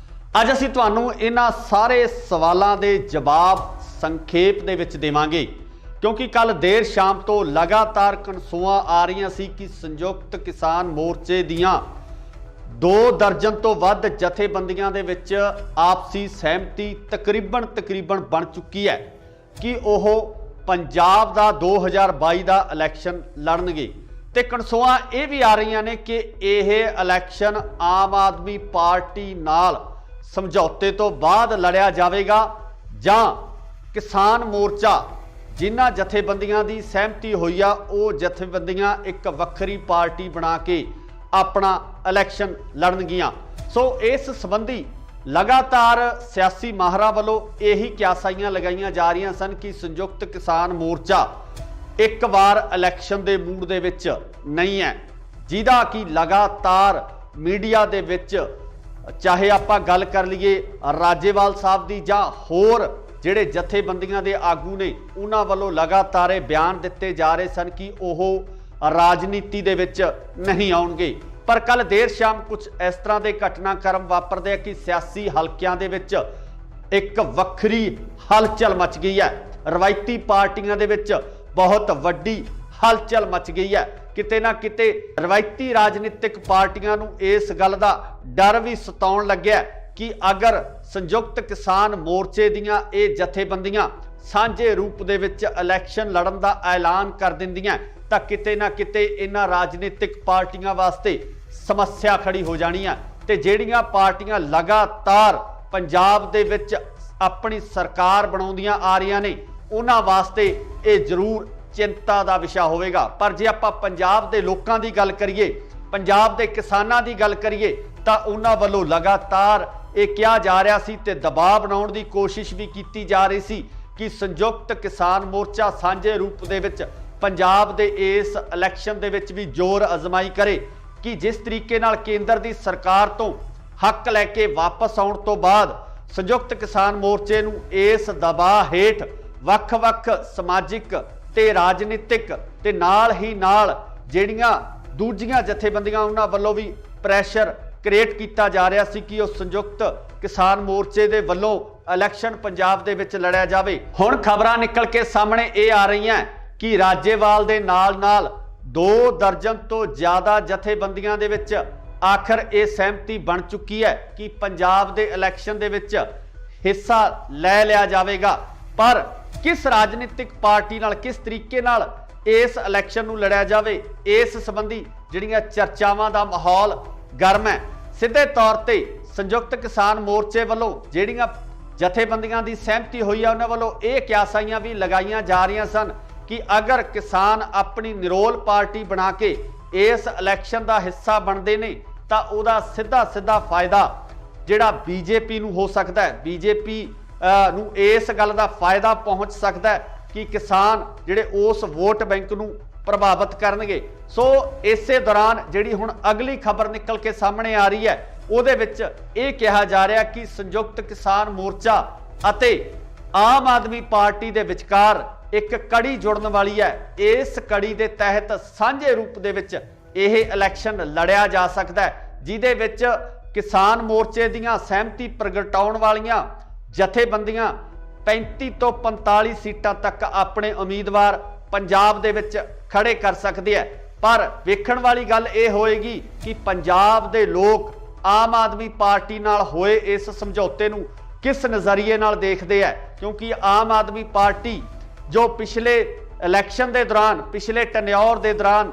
ਅੱਜ ਅਸੀਂ ਤੁਹਾਨੂੰ ਇਹਨਾਂ ਸਾਰੇ ਸਵਾਲਾਂ ਦੇ ਜਵਾਬ ਸੰਖੇਪ ਦੇ ਵਿੱਚ ਦੇਵਾਂਗੇ ਕਿਉਂਕਿ ਕੱਲ ਦੇਰ ਸ਼ਾਮ ਤੋਂ ਲਗਾਤਾਰ ਕਨਸੂਆਂ ਆ ਰਹੀਆਂ ਸੀ ਕਿ ਸੰਯੁਕਤ ਕਿਸਾਨ ਮੋਰਚੇ ਦੀਆਂ 2 ਦਰਜਨ ਤੋਂ ਵੱਧ ਜਥੇਬੰਦੀਆਂ ਦੇ ਵਿੱਚ ਆਪਸੀ ਸਹਿਮਤੀ ਤਕਰੀਬਨ ਬਣ ਚੁੱਕੀ ਹੈ ਕਿ ਉਹ ਪੰਜਾਬ ਦਾ 2022 ਦਾ ਇਲੈਕਸ਼ਨ ਲੜਨਗੇ। ਤੇ ਕਨਸੂਆਂ ਇਹ ਵੀ ਆ ਰਹੀਆਂ ਨੇ ਕਿ ਇਹ ਇਲੈਕਸ਼ਨ ਆਮ ਆਦਮੀ ਪਾਰਟੀ ਨਾਲ ਸਮਝੌਤੇ ਤੋਂ ਬਾਅਦ ਲੜਿਆ ਜਾਵੇਗਾ ਜਾਂ ਕਿਸਾਨ ਮੋਰਚਾ ਜਿਨ੍ਹਾਂ ਜਥੇਬੰਦੀਆਂ ਦੀ ਸਹਿਮਤੀ ਹੋਈ ਆ ਉਹ ਜਥੇਬੰਦੀਆਂ ਇੱਕ ਵੱਖਰੀ ਪਾਰਟੀ ਬਣਾ ਕੇ ਆਪਣਾ ਇਲੈਕਸ਼ਨ ਲੜਨਗੀਆਂ। ਸੋ ਇਸ ਸੰਬੰਧੀ ਲਗਾਤਾਰ ਸਿਆਸੀ ਮਾਹਰਾਂ ਵੱਲੋਂ ਇਹੀ ਕਿਆਸਾਈਆਂ ਲਗਾਈਆਂ ਜਾ ਰਹੀਆਂ ਸਨ ਕਿ ਸੰਯੁਕਤ ਕਿਸਾਨ ਮੋਰਚਾ ਇੱਕ ਵਾਰ ਇਲੈਕਸ਼ਨ ਦੇ ਮੂਡ ਦੇ ਵਿੱਚ ਨਹੀਂ ਹੈ, ਜਿਹਦਾ ਕਿ ਲਗਾਤਾਰ ਮੀਡੀਆ ਦੇ ਵਿੱਚ ਚਾਹੇ ਆਪਾਂ ਗੱਲ ਕਰ ਲਈਏ ਰਾਜੇਵਾਲ ਸਾਹਿਬ ਦੀ ਜਾਂ ਹੋਰ ਜਿਹੜੇ ਜਥੇਬੰਦੀਆਂ ਦੇ ਆਗੂ ਨੇ ਉਹਨਾਂ ਵੱਲੋਂ ਲਗਾਤਾਰ ਇਹ ਬਿਆਨ ਦਿੱਤੇ ਜਾ ਰਹੇ ਸਨ ਕਿ ਉਹ ਰਾਜਨੀਤੀ ਦੇ ਵਿੱਚ ਨਹੀਂ ਆਉਣਗੇ। ਪਰ ਕੱਲ ਦੇਰ ਸ਼ਾਮ ਕੁਝ ਇਸ ਤਰ੍ਹਾਂ ਦੇ ਘਟਨਾਕ੍ਰਮ ਵਾਪਰਦੇ ਆ ਕਿ ਸਿਆਸੀ ਹਲਕਿਆਂ ਦੇ ਵਿੱਚ ਇੱਕ ਵੱਖਰੀ ਹਲਚਲ ਮਚ ਗਈ ਹੈ। ਰਵਾਇਤੀ ਪਾਰਟੀਆਂ ਦੇ ਵਿੱਚ ਬਹੁਤ ਵੱਡੀ ਹਲਚਲ ਮਚ ਗਈ ਹੈ। ਕਿਤੇ ਨਾ ਕਿਤੇ ਰਵਾਇਤੀ ਰਾਜਨੀਤਿਕ ਪਾਰਟੀਆਂ ਨੂੰ ਇਸ ਗੱਲ ਦਾ ਡਰ ਵੀ ਸਤਾਉਣ ਲੱਗਿਆ ਕਿ ਅਗਰ ਸੰਯੁਕਤ ਕਿਸਾਨ ਮੋਰਚੇ ਦੀਆਂ ਇਹ ਜਥੇਬੰਦੀਆਂ ਸਾਂਝੇ ਰੂਪ ਦੇ ਵਿੱਚ ਇਲੈਕਸ਼ਨ ਲੜਨ ਦਾ ਐਲਾਨ ਕਰ ਦਿੰਦੀਆਂ ਤਾਂ ਕਿਤੇ ਨਾ ਕਿਤੇ ਇਹਨਾਂ ਰਾਜਨੀਤਿਕ ਪਾਰਟੀਆਂ ਵਾਸਤੇ ਸਮੱਸਿਆ ਖੜੀ ਹੋ ਜਾਣੀ ਹੈ। ਤੇ ਜਿਹੜੀਆਂ ਪਾਰਟੀਆਂ ਲਗਾਤਾਰ ਪੰਜਾਬ ਦੇ ਵਿੱਚ ਆਪਣੀ ਸਰਕਾਰ ਬਣਾਉਂਦੀਆਂ ਆ ਰਹੀਆਂ ਨੇ ਉਹਨਾਂ ਵਾਸਤੇ ਇਹ ਜ਼ਰੂਰ ਚਿੰਤਾ ਦਾ ਵਿਸ਼ਾ ਹੋਵੇਗਾ। ਪਰ ਜੇ ਆਪਾਂ ਪੰਜਾਬ ਦੇ ਲੋਕਾਂ ਦੀ ਗੱਲ ਕਰੀਏ, ਪੰਜਾਬ ਦੇ ਕਿਸਾਨਾਂ ਦੀ ਗੱਲ ਕਰੀਏ ਤਾਂ ਉਹਨਾਂ ਵੱਲੋਂ ਲਗਾਤਾਰ ਇਹ ਕਿਹਾ ਜਾ ਰਿਹਾ ਸੀ ਤੇ ਦਬਾਅ ਬਣਾਉਣ ਦੀ ਕੋਸ਼ਿਸ਼ ਵੀ ਕੀਤੀ ਜਾ ਰਹੀ ਸੀ ਕਿ ਸੰਯੁਕਤ ਕਿਸਾਨ ਮੋਰਚਾ ਸਾਂਝੇ ਰੂਪ ਦੇ ਵਿੱਚ ਪੰਜਾਬ ਦੇ ਇਸ ਇਲੈਕਸ਼ਨ ਦੇ ਵਿੱਚ ਵੀ ਜ਼ੋਰ ਅਜ਼ਮਾਈ ਕਰੇ ਕਿ ਜਿਸ ਤਰੀਕੇ ਨਾਲ ਕੇਂਦਰ ਦੀ ਸਰਕਾਰ ਤੋਂ ਹੱਕ ਲੈ ਕੇ ਵਾਪਸ ਆਉਣ ਤੋਂ ਬਾਅਦ ਸੰਯੁਕਤ ਕਿਸਾਨ ਮੋਰਚੇ ਨੂੰ ਇਸ ਦਬਾਅ ਹੇਠ ਵੱਖ-ਵੱਖ ਸਮਾਜਿਕ ਤੇ ਰਾਜਨੀਤਿਕ ਤੇ ਨਾਲ ਹੀ ਨਾਲ ਜਿਹੜੀਆਂ ਦੂਜੀਆਂ ਜਥੇਬੰਦੀਆਂ ਉਹਨਾਂ ਵੱਲੋਂ ਵੀ ਪ੍ਰੈਸ਼ਰ ਕ੍ਰੀਏਟ ਕੀਤਾ ਜਾ ਰਿਹਾ ਸੀ ਕਿ ਉਹ ਸੰਯੁਕਤ ਕਿਸਾਨ ਮੋਰਚੇ ਦੇ ਵੱਲੋਂ ਇਲੈਕਸ਼ਨ ਪੰਜਾਬ ਦੇ ਵਿੱਚ ਲੜਿਆ ਜਾਵੇ। ਹੁਣ ਖਬਰਾਂ ਨਿਕਲ ਕੇ ਸਾਹਮਣੇ ਇਹ ਆ ਰਹੀਆਂ ਕਿ ਰਾਜੇਵਾਲ ਦੇ ਨਾਲ 2 ਦਰਜਨ ਤੋਂ ਜ਼ਿਆਦਾ ਜਥੇਬੰਦੀਆਂ ਦੇ ਵਿੱਚ ਆਖਰ ਇਹ ਸਹਿਮਤੀ ਬਣ ਚੁੱਕੀ ਹੈ ਕਿ ਪੰਜਾਬ ਦੇ ਇਲੈਕਸ਼ਨ ਦੇ ਵਿੱਚ ਹਿੱਸਾ ਲੈ ਲਿਆ ਜਾਵੇਗਾ। ਪਰ ਕਿਸ ਰਾਜਨੀਤਿਕ ਪਾਰਟੀ ਨਾਲ ਕਿਸ ਤਰੀਕੇ ਨਾਲ ਇਸ ਇਲੈਕਸ਼ਨ ਨੂੰ ਲੜਿਆ ਜਾਵੇ, ਇਸ ਸੰਬੰਧੀ ਜਿਹੜੀਆਂ ਚਰਚਾਵਾਂ ਦਾ ਮਾਹੌਲ ਗਰਮ ਹੈ। ਸਿੱਧੇ ਤੌਰ ਤੇ ਸੰਯੁਕਤ ਕਿਸਾਨ ਮੋਰਚੇ ਵੱਲੋਂ ਜਿਹੜੀਆਂ ਜਥੇਬੰਦੀਆਂ ਦੀ ਸਹਿਮਤੀ ਹੋਈ ਹੈ ਉਹਨਾਂ ਵੱਲੋਂ ਇਹ ਕਿਆਸਾਈਆਂ ਵੀ ਲਗਾਈਆਂ ਜਾ ਰਹੀਆਂ ਸਨ ਕਿ ਅਗਰ ਕਿਸਾਨ ਆਪਣੀ ਨਿਰੋਲ ਪਾਰਟੀ ਬਣਾ ਕੇ ਇਸ ਇਲੈਕਸ਼ਨ ਦਾ ਹਿੱਸਾ ਬਣਦੇ ਨੇ ਤਾਂ ਉਹਦਾ ਸਿੱਧਾ ਫਾਇਦਾ ਜਿਹੜਾ ਬੀਜੇਪੀ ਨੂੰ ਹੋ ਸਕਦਾ ਹੈ। ਬੀਜੇਪੀ ਨੂੰ ਇਸ ਗੱਲ ਦਾ ਫਾਇਦਾ ਪਹੁੰਚ ਸਕਦਾ ਹੈ ਕਿ ਕਿਸਾਨ ਜਿਹੜੇ ਉਸ ਵੋਟ ਬੈਂਕ ਨੂੰ ਪ੍ਰਭਾਵਿਤ ਕਰਨਗੇ। ਸੋ ਇਸੇ ਦੌਰਾਨ ਜਿਹੜੀ ਹੁਣ ਅਗਲੀ ਖਬਰ ਨਿਕਲ ਕੇ ਸਾਹਮਣੇ ਆ ਰਹੀ ਹੈ ਉਹਦੇ ਵਿੱਚ ਇਹ ਕਿਹਾ ਜਾ ਰਿਹਾ ਕਿ ਸੰਯੁਕਤ ਕਿਸਾਨ ਮੋਰਚਾ ਅਤੇ ਆਮ ਆਦਮੀ ਪਾਰਟੀ ਦੇ ਵਿਚਕਾਰ ਇੱਕ ਕੜੀ ਜੁੜਨ ਵਾਲੀ ਹੈ। ਇਸ ਕੜੀ ਦੇ ਤਹਿਤ ਸਾਂਝੇ ਰੂਪ ਦੇ ਵਿੱਚ ਇਹ ਇਲੈਕਸ਼ਨ ਲੜਿਆ ਜਾ ਸਕਦਾ ਹੈ ਜਿਹਦੇ ਵਿੱਚ ਕਿਸਾਨ ਮੋਰਚੇ ਦੀਆਂ ਸਹਿਮਤੀ ਪ੍ਰਗਟਾਉਣ ਵਾਲੀਆਂ ਜਥੇਬੰਦੀਆਂ 35 ਤੋਂ 45 ਸੀਟਾਂ ਤੱਕ ਆਪਣੇ ਉਮੀਦਵਾਰ ਪੰਜਾਬ ਦੇ ਵਿੱਚ ਖੜੇ ਕਰ ਸਕਦੇ ਹੈ पर वेखण वाली गल ये होएगी कि पंजाब दे लोग आम आदमी पार्टी नाल होए इस समझौते नूं किस नज़रिए नाल देखदे है, क्योंकि आम आदमी पार्टी जो पिछले इलैक्शन के दौरान पिछले टन्योर के दौरान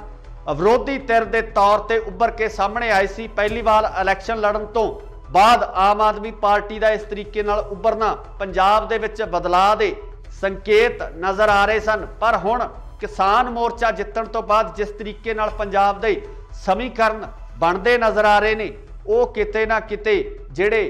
विरोधी धिर के तौर पर उभर के सामने आई सी, पहली बार इलैक्शन लड़न तो बाद आम आदमी पार्टी का इस तरीके नाल उभरना पंजाब दे विच बदलाव के संकेत नज़र आ रहे सन। पर हुण किसान मोर्चा जितण तो बाद जिस तरीके नाल पंजाब दे समीकरण बनते नज़र आ रहे ने, वो किते ना किते जिहड़े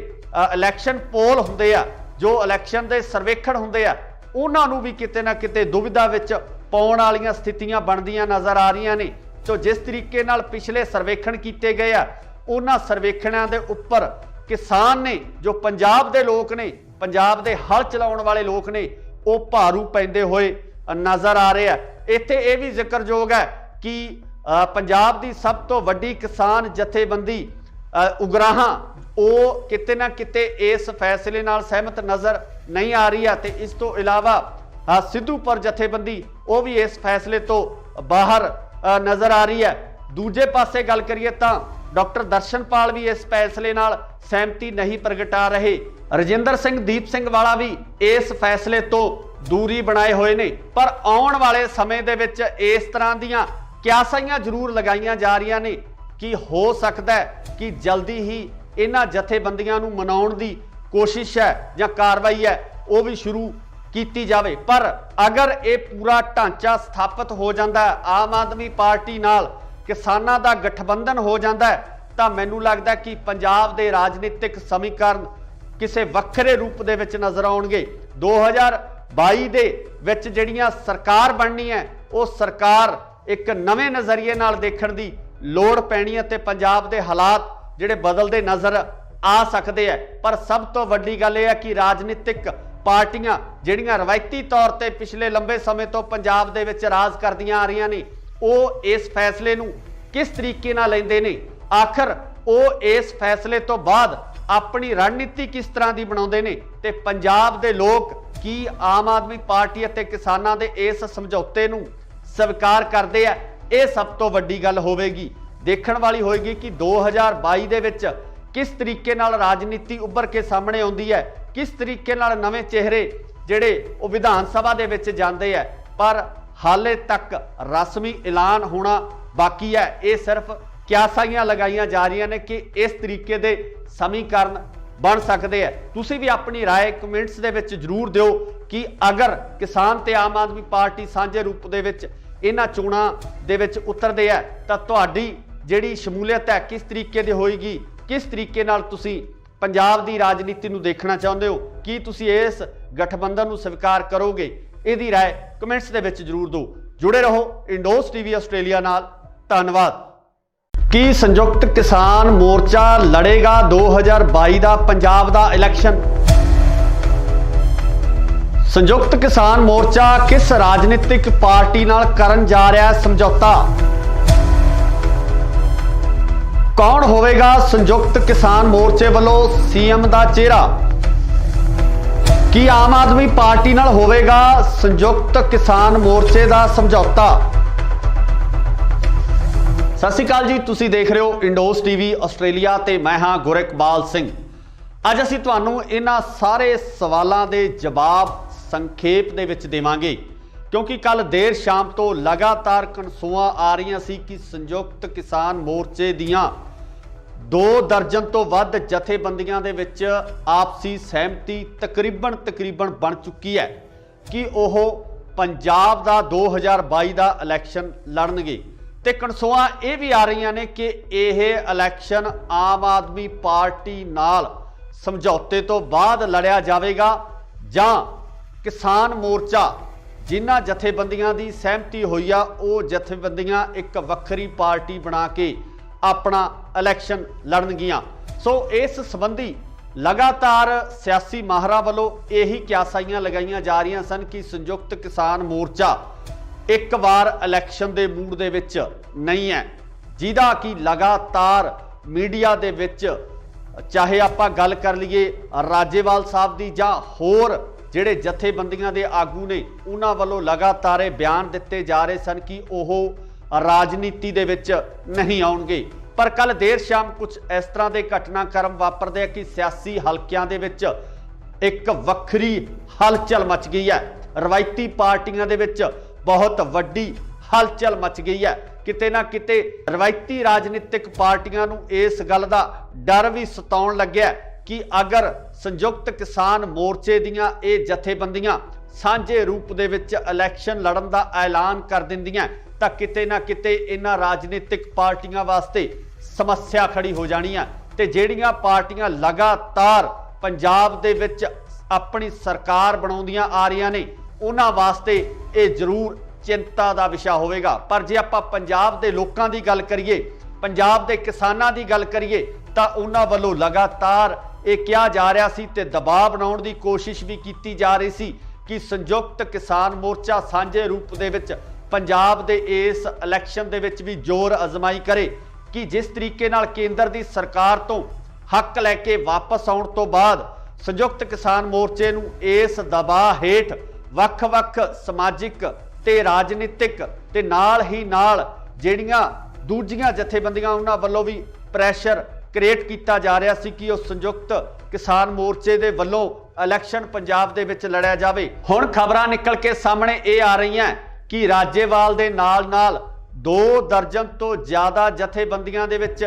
इलैक्शन पोल हुंदे आ, जो इलैक्शन के सर्वेखण हुंदे आ, उन्हां नूं भी किते ना किते दुविधा विच पाउण वालीआं स्थितियां बनदियां नज़र आ रहीआं ने। तो जिस तरीके नाल पिछले सर्वेखण कीते गए आ, उन्हां सर्वेखणां दे उप्पर किसान ने, जो पंजाब दे लोग ने, पंजाब दे हल चलाउण वाले लोग ने, वो भारू पैंदे होए नज़र आ रहे हैं। इत्थे ये भी जिक्रयोग है कि पंजाब की सब तो वड्डी किसान जथेबंदी उगराहां वो किते ना किते इस फैसले नाल सहमत नज़र नहीं आ रही है। तो इस तो इलावा सिद्धूपुर जथेबंदी वो भी इस फैसले तो बाहर नज़र आ रही है। दूजे पासे गल करिए तो डॉक्टर दर्शनपाल भी इस फैसले नाल सहमति नहीं प्रगटा रहे। रजिंदर सिंह दीप सिंह वाला भी इस फैसले तो दूरी बनाए हुए ने। पर आउण वाले समय दे विच इस तरह दीयां क्यासाइयां जरूर लगाईयां जा रही ने कि हो सकता है कि जल्दी ही इन्हां जथेबंदियां नूं मनाउण दी कोशिश है या कार्रवाई है वो भी शुरू की जाए। पर अगर ये पूरा ढांचा स्थापित हो जाता है, आम आदमी पार्टी नाल किसानां दा गठबंधन हो जाता है, तो मैनूं लगदा है कि पंजाब दे राजनीतिक समीकरण किसी वक्रे रूप दे विच नज़र आउणगे। 2022 दे विच जिहड़ियां सरकार बननी है, वो सरकार एक नवे नज़रिए नाल देखण दी लोड़ पैनी है ते पंजाब दे हालात जिहड़े बदलते नज़र आ सकते हैं। पर सब तो वड्डी गल यह है कि राजनीतिक पार्टियां जिहड़ियां रवायती तौर पर पिछले लंबे समय तो पंजाब दे विच राज करदियां आ रही ने, वो इस फैसले नूं किस तरीके नाल लैंदे ने, आखिर वो इस फैसले तो बाद अपनी रणनीति किस तरह की बनाउंदे ने, ते पंजाब दे लोग की आम आदमी पार्टी अते किसानां दे इस समझौते नूं स्वीकार करदे आ। ये सब तो वड्डी गल होवेगी, देखण वाली होएगी कि 2022 दे विच किस तरीके नाल राजनीति उभर के सामने आउंदी है, किस तरीके नाल नवे चेहरे जिहड़े वो विधान सभा दे विच जांदे है। पर हाले तक रस्मी ऐलान होना बाकी है। ये सिर्फ क्यासाइयां लगाईयां जा रही ने कि इस तरीके दे समीकरण बन सकते हैं। तुसीं भी अपनी राय कमेंट्स दे विच जरूर दिओ कि अगर किसान ते आम आदमी पार्टी सांझे रूप दे विच इन्हां चोणां दे विच उतरदे है तां तुहाडी जिहड़ी शमूलीयत है किस तरीके दी होएगी, किस तरीके नाल तुसीं पंजाब दी राजनीति नूं देखना चाहुंदे हो, की तुसीं इस गठबंधन नूं स्वीकार करोगे? इहदी राय कमेंट्स दे विच जरूर दो। जुड़े रहो इंडोस टीवी आस्ट्रेलिया नाल। धन्नवाद। की संयुक्त किसान मोर्चा लड़ेगा 2022 का पंजाब का इलैक्शन? संयुक्त किसान मोर्चा किस राजनीतिक पार्टी नाल करन जा रहा है समझौता? कौन होवेगा संयुक्त किसान मोर्चे वालों सीएम का चेहरा? की आम आदमी पार्टी नाल होवेगा संयुक्त किसान मोर्चे का समझौता? सत श्री अकाल जी, तुसीं देख रहे हो इंडोस टीवी आस्ट्रेलिया ते मैं हाँ गुरकबाल सिंह। अज असीं तुहानूं इन्हां सारे सवालों के जवाब संखेप दे विच देवांगे, क्योंकि कल देर शाम तो लगातार कनसूआं आ रही सी कि संयुक्त किसान मोर्चे दियां 2 दर्जन तो वध जथेबंदियां दे विच आपसी सहमति तकरीबन बन चुकी है कि वह पंजाब का 2022 का इलैक्शन लड़नगे। ते कनसूआं ये भी आ रही ने कि यह इलैक्शन आम आदमी पार्टी नाल समझौते तो बाद लड़िया जाएगा जां किसान मोर्चा जिन्हां जथेबंदियां की सहमति हुई आ वो जथेबंदियां एक वक्री पार्टी बना के अपना इलैक्शन लड़नगियां। सो इस संबंधी लगातार सियासी माहरां वालों यही क्यासाइयां लगाईयां जा रही सन कि संयुक्त किसान मोर्चा एक बार इलैक्शन के मूड दे विच नहीं है, जिहदा कि लगातार मीडिया दे विच चाहे आपां गल कर लीए राजेवाल साहब की जां होर जिहड़े जथेबंदियां दे आगू ने उन्हां वालों लगातार बयान दिते जा रहे सन कि ओह ਰਾਜਨੀਤੀ ਦੇ ਵਿੱਚ ਨਹੀਂ ਆਉਣਗੇ। ਪਰ ਕੱਲ ਦੇਰ ਸ਼ਾਮ ਕੁਝ ਇਸ ਤਰ੍ਹਾਂ ਦੇ ਘਟਨਾਕ੍ਰਮ ਵਾਪਰਦੇ ਆ ਕਿ ਸਿਆਸੀ ਹਲਕਿਆਂ ਦੇ ਵਿੱਚ ਇੱਕ ਵੱਖਰੀ ਹਲਚਲ ਮਚ ਗਈ ਹੈ। ਰਵਾਇਤੀ ਪਾਰਟੀਆਂ ਦੇ ਵਿੱਚ ਬਹੁਤ ਵੱਡੀ ਹਲਚਲ ਮਚ ਗਈ ਹੈ। ਕਿਤੇ ਨਾ ਕਿਤੇ ਰਵਾਇਤੀ ਰਾਜਨੀਤਿਕ ਪਾਰਟੀਆਂ ਨੂੰ ਇਸ ਗੱਲ ਦਾ ਡਰ ਵੀ ਸਤਾਉਣ ਲੱਗਿਆ ਕਿ ਅਗਰ ਸੰਯੁਕਤ ਕਿਸਾਨ ਮੋਰਚੇ ਦੀਆਂ ਇਹ ਜਥੇਬੰਦੀਆਂ ਸਾਂਝੇ ਰੂਪ ਦੇ ਵਿੱਚ ਇਲੈਕਸ਼ਨ ਲੜਨ ਦਾ ਐਲਾਨ ਕਰ ਦਿੰਦੀਆਂ ਤਾਂ ਕਿਤੇ ਨਾ ਕਿਤੇ ਇਹਨਾਂ ਰਾਜਨੀਤਿਕ ਪਾਰਟੀਆਂ ਵਾਸਤੇ ਸਮੱਸਿਆ ਖੜੀ ਹੋ ਜਾਣੀ ਆ। ਤੇ ਜਿਹੜੀਆਂ ਪਾਰਟੀਆਂ ਲਗਾਤਾਰ ਪੰਜਾਬ ਦੇ ਵਿੱਚ ਆਪਣੀ ਸਰਕਾਰ ਬਣਾਉਂਦੀਆਂ ਆ ਰਹੀਆਂ ਨੇ ਉਹਨਾਂ ਵਾਸਤੇ ਇਹ ਜ਼ਰੂਰ ਚਿੰਤਾ ਦਾ ਵਿਸ਼ਾ ਹੋਵੇਗਾ। ਪਰ ਜੇ ਆਪਾਂ ਪੰਜਾਬ ਦੇ ਲੋਕਾਂ ਦੀ ਗੱਲ ਕਰੀਏ, ਪੰਜਾਬ ਦੇ ਕਿਸਾਨਾਂ ਦੀ ਗੱਲ ਕਰੀਏ ਤਾਂ ਉਹਨਾਂ ਵੱਲੋਂ ਲਗਾਤਾਰ ਇਹ ਕਿਹਾ ਜਾ ਰਿਹਾ ਸੀ ਤੇ ਦਬਾਅ ਬਣਾਉਣ ਦੀ ਕੋਸ਼ਿਸ਼ ਵੀ ਕੀਤੀ ਜਾ ਰਹੀ ਸੀ ਕਿ ਸੰਯੁਕਤ ਕਿਸਾਨ ਮੋਰਚਾ ਸਾਂਝੇ ਰੂਪ ਦੇ ਵਿੱਚ ਪੰਜਾਬ ਦੇ ਇਸ ਇਲੈਕਸ਼ਨ ਦੇ ਵਿੱਚ ਵੀ ਜ਼ੋਰ ਅਜ਼ਮਾਈ ਕਰੇ ਕਿ ਜਿਸ ਤਰੀਕੇ ਨਾਲ ਕੇਂਦਰ ਦੀ ਸਰਕਾਰ ਤੋਂ ਹੱਕ ਲੈ ਕੇ ਵਾਪਸ ਆਉਣ ਤੋਂ ਬਾਅਦ ਸੰਯੁਕਤ ਕਿਸਾਨ ਮੋਰਚੇ ਨੂੰ ਇਸ ਦਬਾਅ ਹੇਠ ਵੱਖ-ਵੱਖ ਸਮਾਜਿਕ ਤੇ ਰਾਜਨੀਤਿਕ ਤੇ ਨਾਲ ਹੀ ਨਾਲ ਜਿਹੜੀਆਂ ਦੂਜੀਆਂ ਜਥੇਬੰਦੀਆਂ ਉਹਨਾਂ ਵੱਲੋਂ ਵੀ ਪ੍ਰੈਸ਼ਰ ਕ੍ਰੀਏਟ ਕੀਤਾ ਜਾ ਰਿਹਾ ਸੀ ਕਿ ਉਹ ਸੰਯੁਕਤ ਕਿਸਾਨ ਮੋਰਚੇ ਦੇ ਵੱਲੋਂ ਇਲੈਕਸ਼ਨ ਪੰਜਾਬ ਦੇ ਵਿੱਚ ਲੜਿਆ ਜਾਵੇ। ਹੁਣ ਖਬਰਾਂ ਨਿਕਲ ਕੇ ਸਾਹਮਣੇ ਇਹ ਆ ਰਹੀਆਂ ਕਿ ਰਾਜੇਵਾਲ ਦੇ ਨਾਲ-ਨਾਲ 2 ਦਰਜਨ ਤੋਂ ਜ਼ਿਆਦਾ ਜਥੇਬੰਦੀਆਂ ਦੇ ਵਿੱਚ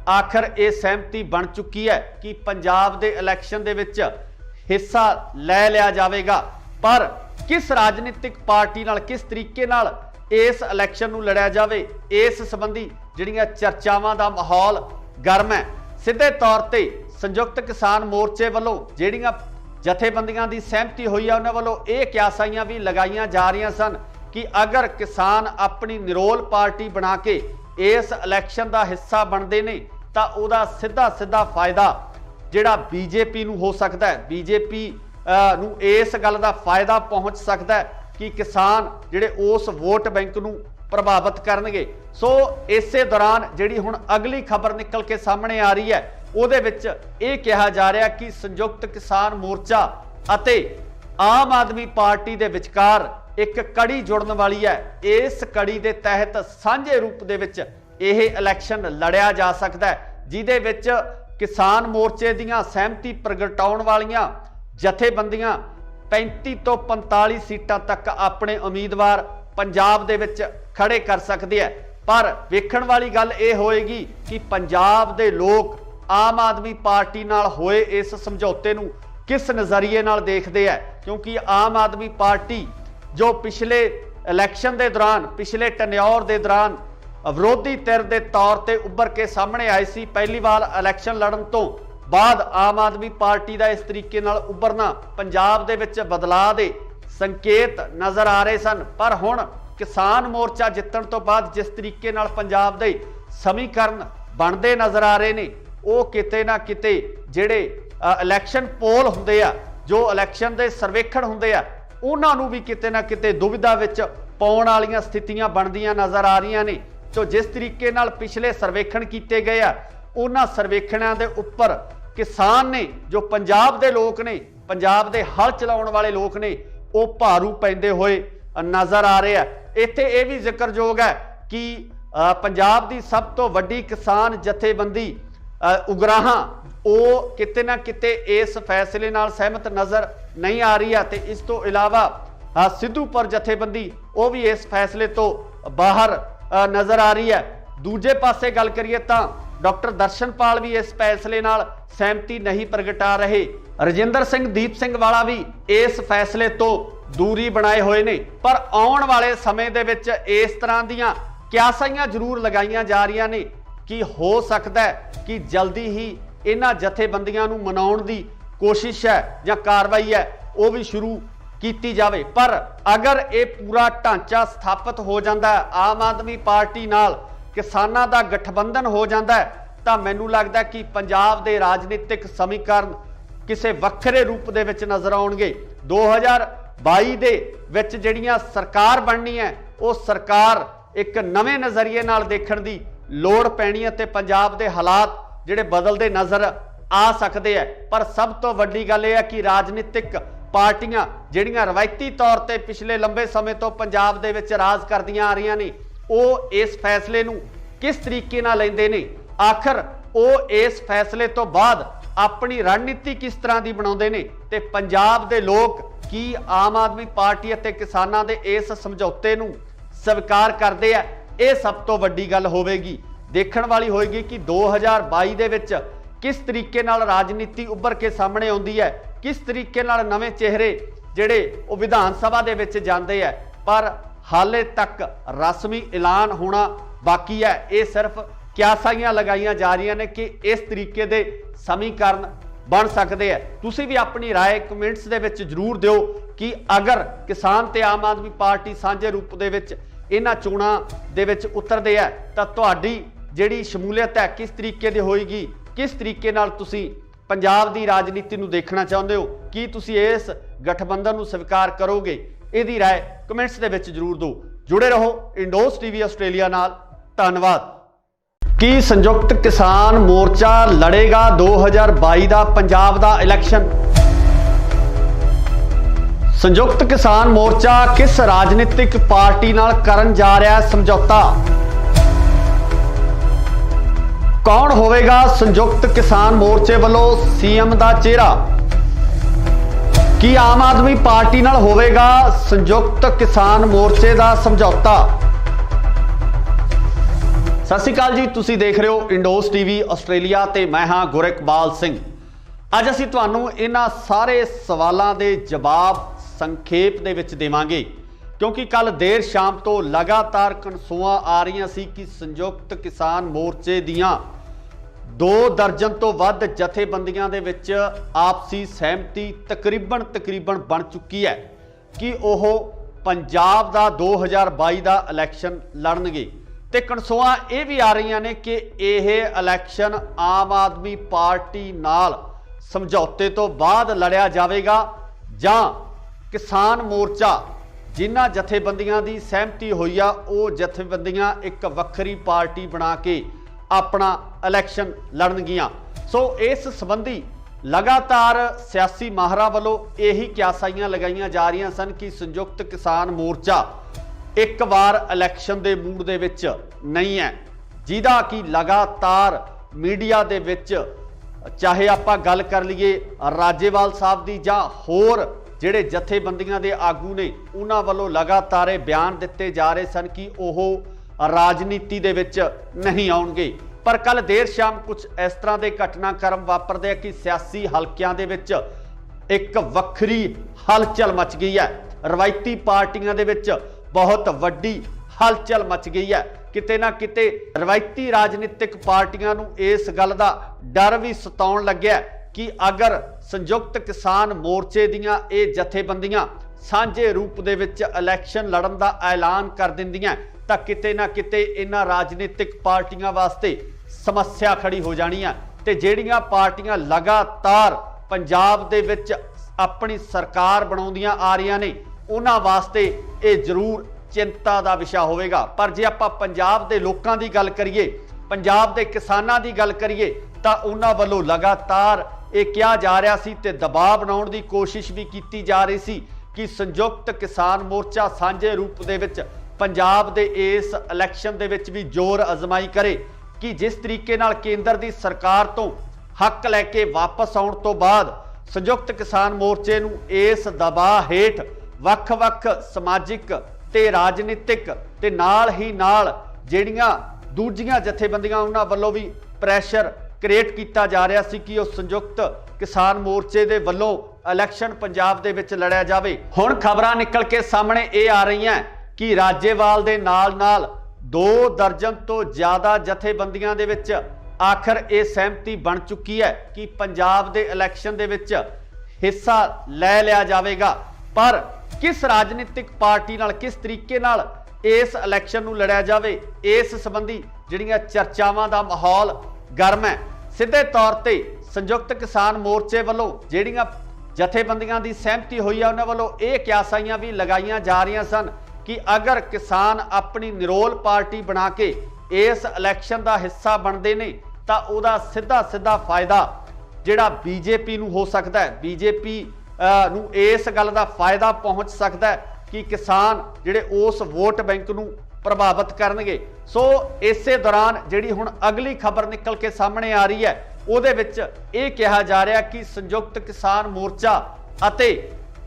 ਆਖਰ ਇਹ ਸਹਿਮਤੀ ਬਣ ਚੁੱਕੀ ਹੈ ਕਿ ਪੰਜਾਬ ਦੇ ਇਲੈਕਸ਼ਨ ਦੇ ਵਿੱਚ ਹਿੱਸਾ ਲੈ ਲਿਆ ਜਾਵੇਗਾ। ਪਰ ਕਿਸ ਰਾਜਨੀਤਿਕ ਪਾਰਟੀ ਨਾਲ ਕਿਸ ਤਰੀਕੇ ਨਾਲ ਇਸ ਇਲੈਕਸ਼ਨ ਨੂੰ ਲੜਿਆ ਜਾਵੇ ਇਸ ਸੰਬੰਧੀ ਜਿਹੜੀਆਂ ਚਰਚਾਵਾਂ ਦਾ ਮਾਹੌਲ ਗਰਮ ਹੈ। ਸਿੱਧੇ ਤੌਰ ਤੇ ਸੰਯੁਕਤ ਕਿਸਾਨ ਮੋਰਚੇ ਵੱਲੋਂ ਜਿਹੜੀਆਂ ਜਥੇਬੰਦੀਆਂ ਦੀ ਸਹਿਮਤੀ ਹੋਈ ਹੈ ਉਹਨਾਂ ਵੱਲੋਂ ਇਹ ਕਿਆਸਾਈਆਂ ਵੀ ਲਗਾਈਆਂ ਜਾ ਰਹੀਆਂ ਸਨ ਕਿ ਅਗਰ ਕਿਸਾਨ ਆਪਣੀ ਨਿਰੋਲ ਪਾਰਟੀ ਬਣਾ ਕੇ ਇਸ ਇਲੈਕਸ਼ਨ ਦਾ ਹਿੱਸਾ ਬਣਦੇ ਨੇ ਤਾਂ ਉਹਦਾ ਸਿੱਧਾ ਫਾਇਦਾ ਜਿਹੜਾ ਬੀਜੇਪੀ ਨੂੰ ਹੋ ਸਕਦਾ ਹੈ। ਬੀਜੇਪੀ ਨੂੰ ਇਸ ਗੱਲ ਦਾ ਫਾਇਦਾ ਪਹੁੰਚ ਸਕਦਾ ਹੈ ਕਿ ਕਿਸਾਨ ਜਿਹੜੇ ਉਸ ਵੋਟ ਬੈਂਕ ਨੂੰ ਪ੍ਰਭਾਵਿਤ ਕਰਨਗੇ। ਸੋ ਇਸੇ ਦੌਰਾਨ ਜਿਹੜੀ ਹੁਣ ਅਗਲੀ ਖਬਰ ਨਿਕਲ ਕੇ ਸਾਹਮਣੇ ਆ ਰਹੀ ਹੈ ਉਹਦੇ ਵਿੱਚ ਇਹ ਕਿਹਾ ਜਾ ਰਿਹਾ ਕਿ ਸੰਯੁਕਤ ਕਿਸਾਨ ਮੋਰਚਾ ਅਤੇ ਆਮ ਆਦਮੀ ਪਾਰਟੀ ਦੇ ਵਿਚਕਾਰ ਇੱਕ ਕੜੀ ਜੁੜਨ ਵਾਲੀ ਹੈ। ਇਸ ਕੜੀ ਦੇ ਤਹਿਤ ਸਾਂਝੇ ਰੂਪ ਦੇ ਵਿੱਚ ਇਹ ਇਲੈਕਸ਼ਨ ਲੜਿਆ ਜਾ ਸਕਦਾ ਹੈ ਜਿਹਦੇ ਵਿੱਚ ਕਿਸਾਨ ਮੋਰਚੇ ਦੀਆਂ ਸਹਿਮਤੀ ਪ੍ਰਗਟਾਉਣ ਵਾਲੀਆਂ ਜਥੇਬੰਦੀਆਂ 35 ਤੋਂ 45 ਸੀਟਾਂ ਤੱਕ ਆਪਣੇ ਉਮੀਦਵਾਰ ਪੰਜਾਬ ਦੇ ਵਿੱਚ ਖੜੇ ਕਰ ਸਕਦੇ ਆ। ਪਰ ਵੇਖਣ ਵਾਲੀ ਗੱਲ ਇਹ ਹੋਏਗੀ ਕਿ ਪੰਜਾਬ ਦੇ ਲੋਕ ਆਮ ਆਦਮੀ ਪਾਰਟੀ ਨਾਲ ਹੋਏ ਇਸ ਸਮਝੌਤੇ ਨੂੰ ਕਿਸ ਨਜ਼ਰੀਏ ਨਾਲ ਦੇਖਦੇ ਆ, ਕਿਉਂਕਿ ਆਮ ਆਦਮੀ ਪਾਰਟੀ ਜੋ ਪਿਛਲੇ ਇਲੈਕਸ਼ਨ ਦੇ ਦੌਰਾਨ ਪਿਛਲੇ ਟੈਨਿਓਰ ਦੇ ਦੌਰਾਨ ਵਿਰੋਧੀ ਧਿਰ ਦੇ ਤੌਰ ਤੇ ਉੱਭਰ ਕੇ ਸਾਹਮਣੇ ਆਈ ਸੀ, ਪਹਿਲੀ ਵਾਰ ਇਲੈਕਸ਼ਨ ਲੜਨ ਤੋਂ ਬਾਅਦ ਆਮ ਆਦਮੀ ਪਾਰਟੀ ਦਾ ਇਸ ਤਰੀਕੇ ਨਾਲ ਉੱਭਰਨਾ ਪੰਜਾਬ ਦੇ ਵਿੱਚ ਬਦਲਾਅ ਦੇ ਸੰਕੇਤ ਨਜ਼ਰ ਆ ਰਹੇ ਸਨ। ਪਰ ਹੁਣ ਕਿਸਾਨ ਮੋਰਚਾ ਜਿੱਤਣ ਤੋਂ ਬਾਅਦ ਜਿਸ ਤਰੀਕੇ ਨਾਲ ਪੰਜਾਬ ਦੇ ਸਮੀਕਰਨ ਬਣਦੇ ਨਜ਼ਰ ਆ ਰਹੇ ਨੇ ਉਹ ਕਿਤੇ ਨਾ ਕਿਤੇ ਜਿਹੜੇ ਇਲੈਕਸ਼ਨ ਪੋਲ ਹੁੰਦੇ ਆ, ਜੋ ਇਲੈਕਸ਼ਨ ਦੇ ਸਰਵੇਖਣ ਹੁੰਦੇ ਆ, ਉਹਨਾਂ ਨੂੰ ਵੀ ਕਿਤੇ ਨਾ ਕਿਤੇ ਦੁਵਿਧਾ ਵਿੱਚ ਪਾਉਣ ਵਾਲੀਆਂ ਸਥਿਤੀਆਂ ਬਣਦੀਆਂ ਨਜ਼ਰ ਆ ਰਹੀਆਂ ਨੇ। ਜੋ ਜਿਸ ਤਰੀਕੇ ਨਾਲ ਪਿਛਲੇ ਸਰਵੇਖਣ ਕੀਤੇ ਗਏ ਆ ਉਹਨਾਂ ਸਰਵੇਖਣਾਂ ਦੇ ਉੱਪਰ ਕਿਸਾਨ ਨੇ, ਜੋ ਪੰਜਾਬ ਦੇ ਲੋਕ ਨੇ, ਪੰਜਾਬ ਦੇ ਹਲ ਚਲਾਉਣ ਵਾਲੇ ਲੋਕ ਨੇ, ਉਹ ਭਾਰੂ ਪੈਂਦੇ ਹੋਏ ਨਜ਼ਰ ਆ ਰਹੇ ਆ। ਇੱਥੇ ਇਹ ਵੀ ਜ਼ਿਕਰਯੋਗ ਹੈ ਕਿ ਪੰਜਾਬ ਦੀ ਸਭ ਤੋਂ ਵੱਡੀ ਕਿਸਾਨ ਜਥੇਬੰਦੀ ਉਗਰਾਹਾਂ ਉਹ ਕਿਤੇ ਨਾ ਕਿਤੇ ਇਸ ਫੈਸਲੇ ਨਾਲ ਸਹਿਮਤ ਨਜ਼ਰ ਨਹੀਂ ਆ ਰਹੀ ਹੈ ਤੇ ਇਸ ਤੋਂ ਇਲਾਵਾ ਸਿੱਧੂਪੁਰ ਜਥੇਬੰਦੀ ਉਹ ਵੀ ਇਸ ਫੈਸਲੇ ਤੋਂ ਬਾਹਰ ਨਜ਼ਰ ਆ ਰਹੀ ਹੈ। ਦੂਜੇ ਪਾਸੇ ਗੱਲ ਕਰੀਏ ਤਾਂ ਡਾਕਟਰ ਦਰਸ਼ਨਪਾਲ ਵੀ ਇਸ ਫੈਸਲੇ ਨਾਲ ਸਹਿਮਤੀ ਨਹੀਂ ਪ੍ਰਗਟਾ ਰਹੇ। ਰਜਿੰਦਰ ਸਿੰਘ ਦੀਪ ਸਿੰਘ ਵਾਲਾ ਵੀ ਇਸ ਫੈਸਲੇ ਤੋਂ ਦੂਰੀ ਬਣਾਏ ਹੋਏ ਨੇ। ਪਰ ਆਉਣ ਵਾਲੇ ਸਮੇਂ ਦੇ ਵਿੱਚ ਇਸ ਤਰ੍ਹਾਂ ਦੀਆਂ ਕਿਆਸਾਈਆਂ ਜ਼ਰੂਰ ਲਗਾਈਆਂ ਜਾ ਰਹੀਆਂ ਨੇ ਕਿ ਹੋ ਸਕਦਾ ਹੈ ਕਿ ਜਲਦੀ ਹੀ ਇਹਨਾਂ ਜਥੇਬੰਦੀਆਂ ਨੂੰ ਮਨਾਉਣ ਦੀ ਕੋਸ਼ਿਸ਼ ਹੈ ਜਾਂ ਕਾਰਵਾਈ ਹੈ ਉਹ ਵੀ ਸ਼ੁਰੂ ਕੀਤੀ ਜਾਵੇ। ਪਰ ਅਗਰ ਇਹ ਪੂਰਾ ਢਾਂਚਾ ਸਥਾਪਿਤ ਹੋ ਜਾਂਦਾ ਹੈ, ਆਮ ਆਦਮੀ ਪਾਰਟੀ ਨਾਲ ਕਿਸਾਨਾਂ ਦਾ ਗਠਬੰਧਨ ਹੋ ਜਾਂਦਾ ਹੈ, ਤਾਂ ਮੈਨੂੰ ਲੱਗਦਾ ਕਿ ਪੰਜਾਬ ਦੇ ਰਾਜਨੀਤਿਕ ਸਮੀਕਰਨ ਕਿਸੇ ਵੱਖਰੇ ਰੂਪ ਦੇ ਵਿੱਚ ਨਜ਼ਰ ਆਉਣਗੇ। 2022 ਦੇ ਵਿੱਚ ਜਿਹੜੀਆਂ ਸਰਕਾਰ ਬਣਨੀ ਹੈ ਉਹ ਸਰਕਾਰ ਇੱਕ ਨਵੇਂ ਨਜ਼ਰੀਏ ਨਾਲ ਦੇਖਣ ਦੀ ਲੋੜ ਪੈਣੀ ਹੈ ਤੇ ਪੰਜਾਬ ਦੇ ਹਾਲਾਤ ਜਿਹੜੇ ਬਦਲਦੇ ਨਜ਼ਰ ਆ ਸਕਦੇ ਆ। ਪਰ ਸਭ ਤੋਂ ਵੱਡੀ ਗੱਲ ਇਹ ਹੈ ਕਿ ਰਾਜਨੀਤਿਕ ਪਾਰਟੀਆਂ ਜਿਹੜੀਆਂ ਰਵਾਇਤੀ ਤੌਰ ਤੇ ਪਿਛਲੇ ਲੰਬੇ ਸਮੇਂ ਤੋਂ ਪੰਜਾਬ ਦੇ ਵਿੱਚ ਰਾਜ ਕਰਦੀਆਂ ਆ ਰਹੀਆਂ ਨੇ ਉਹ ਇਸ ਫੈਸਲੇ ਨੂੰ किस तरीके नाल लैंदे ने, आखिर वो इस फैसले तो बाद अपनी रणनीति किस तरह की बनाउंदे ने ते पंजाब दे लोग की आम आदमी पार्टी अते किसानां दे इस समझौते नूं स्वीकार करदे आ। ये सब तो वड्डी गल होवेगी, देखण वाली होएगी कि 2022 दे विच किस तरीके नाल राजनीति उभर के सामने आउंदी है, किस तरीके नाल नवें चेहरे जिहड़े वो विधान सभा दे विच जांदे आ। पर हाले तक रस्मी ऐलान होना बाकी है। ये सिर्फ क्यासाइयां लगाइयां जा रही ने कि इस तरीके दे समीकरण बन सकते हैं। तुसी भी अपनी राय कमेंट्स दे विच जरूर दिओ कि अगर किसान ते आम आदमी पार्टी सांझे रूप दे विच इन्हां चोणां दे विच उतरदे है तां तुहाडी जिहड़ी शमूलीयत है किस तरीके दी होएगी, किस तरीके नाल तुसी पंजाब दी राजनीति नूं देखना चाहुंदे हो, कि तुसी इस गठबंधन नूं स्वीकार करोगे? इहदी राय कमेंट्स दे विच जरूर दिओ। जुड़े रहो इंडोस टीवी आस्ट्रेलिया नाल। धन्यवाद। की संयुक्त किसान मोर्चा लड़ेगा 2022 का पंजाब का इलैक्शन? संयुक्त किसान मोर्चा किस राजनीतिक पार्टी नाल करन जा रहा है समझौता? कौन होवेगा संयुक्त किसान मोर्चे वालों सीएम का चेहरा? की आम आदमी पार्टी नाल होवेगा संयुक्त किसान मोर्चे का समझौता? सत श्री अकाल जी, तुसी देख रहे हो इंडोस टीवी आस्ट्रेलिया ते मैं हाँ गुरकबाल सिंह। अज असीं तुहानूं इन्हां सारे सवालों के जवाब संखेप दे विच देवांगे, क्योंकि कल देर शाम तो लगातार कनसूआं आ रही सी कि संयुक्त किसान मोर्चे दियां 2 दर्जन तो वध जथेबंदियां दे विच आपसी सहमति तकरीबन बन चुकी है कि ओह पंजाब दा 2022 का इलैक्शन लड़नगे। ते कनसूआं ये भी आ रही ने कि यह इलैक्शन आम आदमी पार्टी नाल समझौते तो बाद लड़िया जाएगा जां किसान मोर्चा जिन्हां जथेबंदियां की सहमति हुई आ वो जथेबंदियां एक वक्री पार्टी बना के अपना इलैक्शन लड़नगियां। सो इस संबंधी लगातार सियासी माहरां वालों यही क्यासाइयां लगाइयां जा रही सन कि संयुक्त किसान मोर्चा एक बार इलैक्शन के मूड दे विच नहीं है, जिहदा कि लगातार मीडिया दे विच चाहे आपां गल कर लीए राजेवाल साहब दी जां होर जिहड़े जथेबंदियां दे आगू ने उन्हां वालों लगातार बयान दिते जा रहे सन कि ओह राजनीति दे विच नहीं आउणगे। पर कल देर शाम कुछ इस तरह के घटनाक्रम वापरदे कि सियासी हलकियां दे विच एक वक्री हलचल मच गई है। रवायती पार्टियां दे विच बहुत वड्डी हलचल मच गई है। किते ना किते रवायती राजनीतिक पार्टियां नूं इस गल दा डर भी सताउण लग्या कि अगर संयुक्त किसान मोर्चे दियां ये जथेबंदियां सांझे रूप दे विच इलैक्शन लड़न दा ऐलान कर दिंदियां तां किते ना किते इन्हां राजनीतिक पार्टियां वास्ते समस्या खड़ी हो जानी है। ते जिहड़ियां पार्टियां लगातार पंजाब दे विच अपनी सरकार बनाउंदियां आ रहीआं ने उन्हां वास्ते ये जरूर चिंता का विषय होवेगा। पर जे आपां पंजाब दे लोकां दी गल करिए, पंजाब दे किसानां दी गल करिए तां उन्हां वल्लों लगातार ये कहा जा रहा सी ते दबाव बनाउण दी कोशिश भी की जा रही सी कि संयुक्त किसान मोर्चा सांझे रूप दे विच पंजाब दे इस इलैक्शन दे विच भी जोर अजमाई करे कि जिस तरीके नाल केंद्र दी सरकार तो हक लैके वापस आउण तो बाद संयुक्त किसान मोर्चे नूं इस दबाव हेठ वख-वख समाजिक ते राजनीतिक ते नाल ही नाल जिहड़ियां दूजियां जथेबंदियां उन्हां वल्लों भी प्रैशर क्रिएट किया जा रहा सी कि उस संयुक्त किसान मोर्चे दे वल्लों इलैक्शन पंजाब दे विच लड़िया जावे। हुण खबरां निकल के सामने ये आ रही हैं कि राजेवाल दे नाल 2 दर्जन तो ज़्यादा जथेबंदियां दे विच आखिर ये सहमति बन चुकी है कि पंजाब दे इलैक्शन दे विच हिस्सा लै लिया जावेगा। पर किस राजनीतिक पार्टी नाल किस तरीके नाल इस इलैक्शन नूं लड़िया जावे, इस संबंधी जिहड़ियां चर्चावां दा माहौल गर्म है। सीधे तौर ते संयुक्त किसान मोर्चे वालों जिहड़ियां जथेबंदियां दी सहमति हुई है उन्हां वालों ये क्यासाइयां भी लगाइयां जा रही सन कि अगर किसान अपनी निरोल पार्टी बना के इस इलैक्शन का हिस्सा बनते ने तां उहदा सीधा फायदा जिहड़ा बीजेपी नूं हो सकता है। बीजेपी नूं इस गल का फायदा पहुँच सकता है कि किसान जिहड़े उस वोट बैंक नूं ਪ੍ਰਭਾਵਿਤ ਕਰਨਗੇ। ਸੋ ਇਸੇ ਦੌਰਾਨ ਜਿਹੜੀ ਹੁਣ ਅਗਲੀ ਖਬਰ ਨਿਕਲ ਕੇ ਸਾਹਮਣੇ ਆ ਰਹੀ ਹੈ ਉਹਦੇ ਵਿੱਚ ਇਹ ਕਿਹਾ ਜਾ ਰਿਹਾ ਕਿ ਸੰਯੁਕਤ ਕਿਸਾਨ ਮੋਰਚਾ ਅਤੇ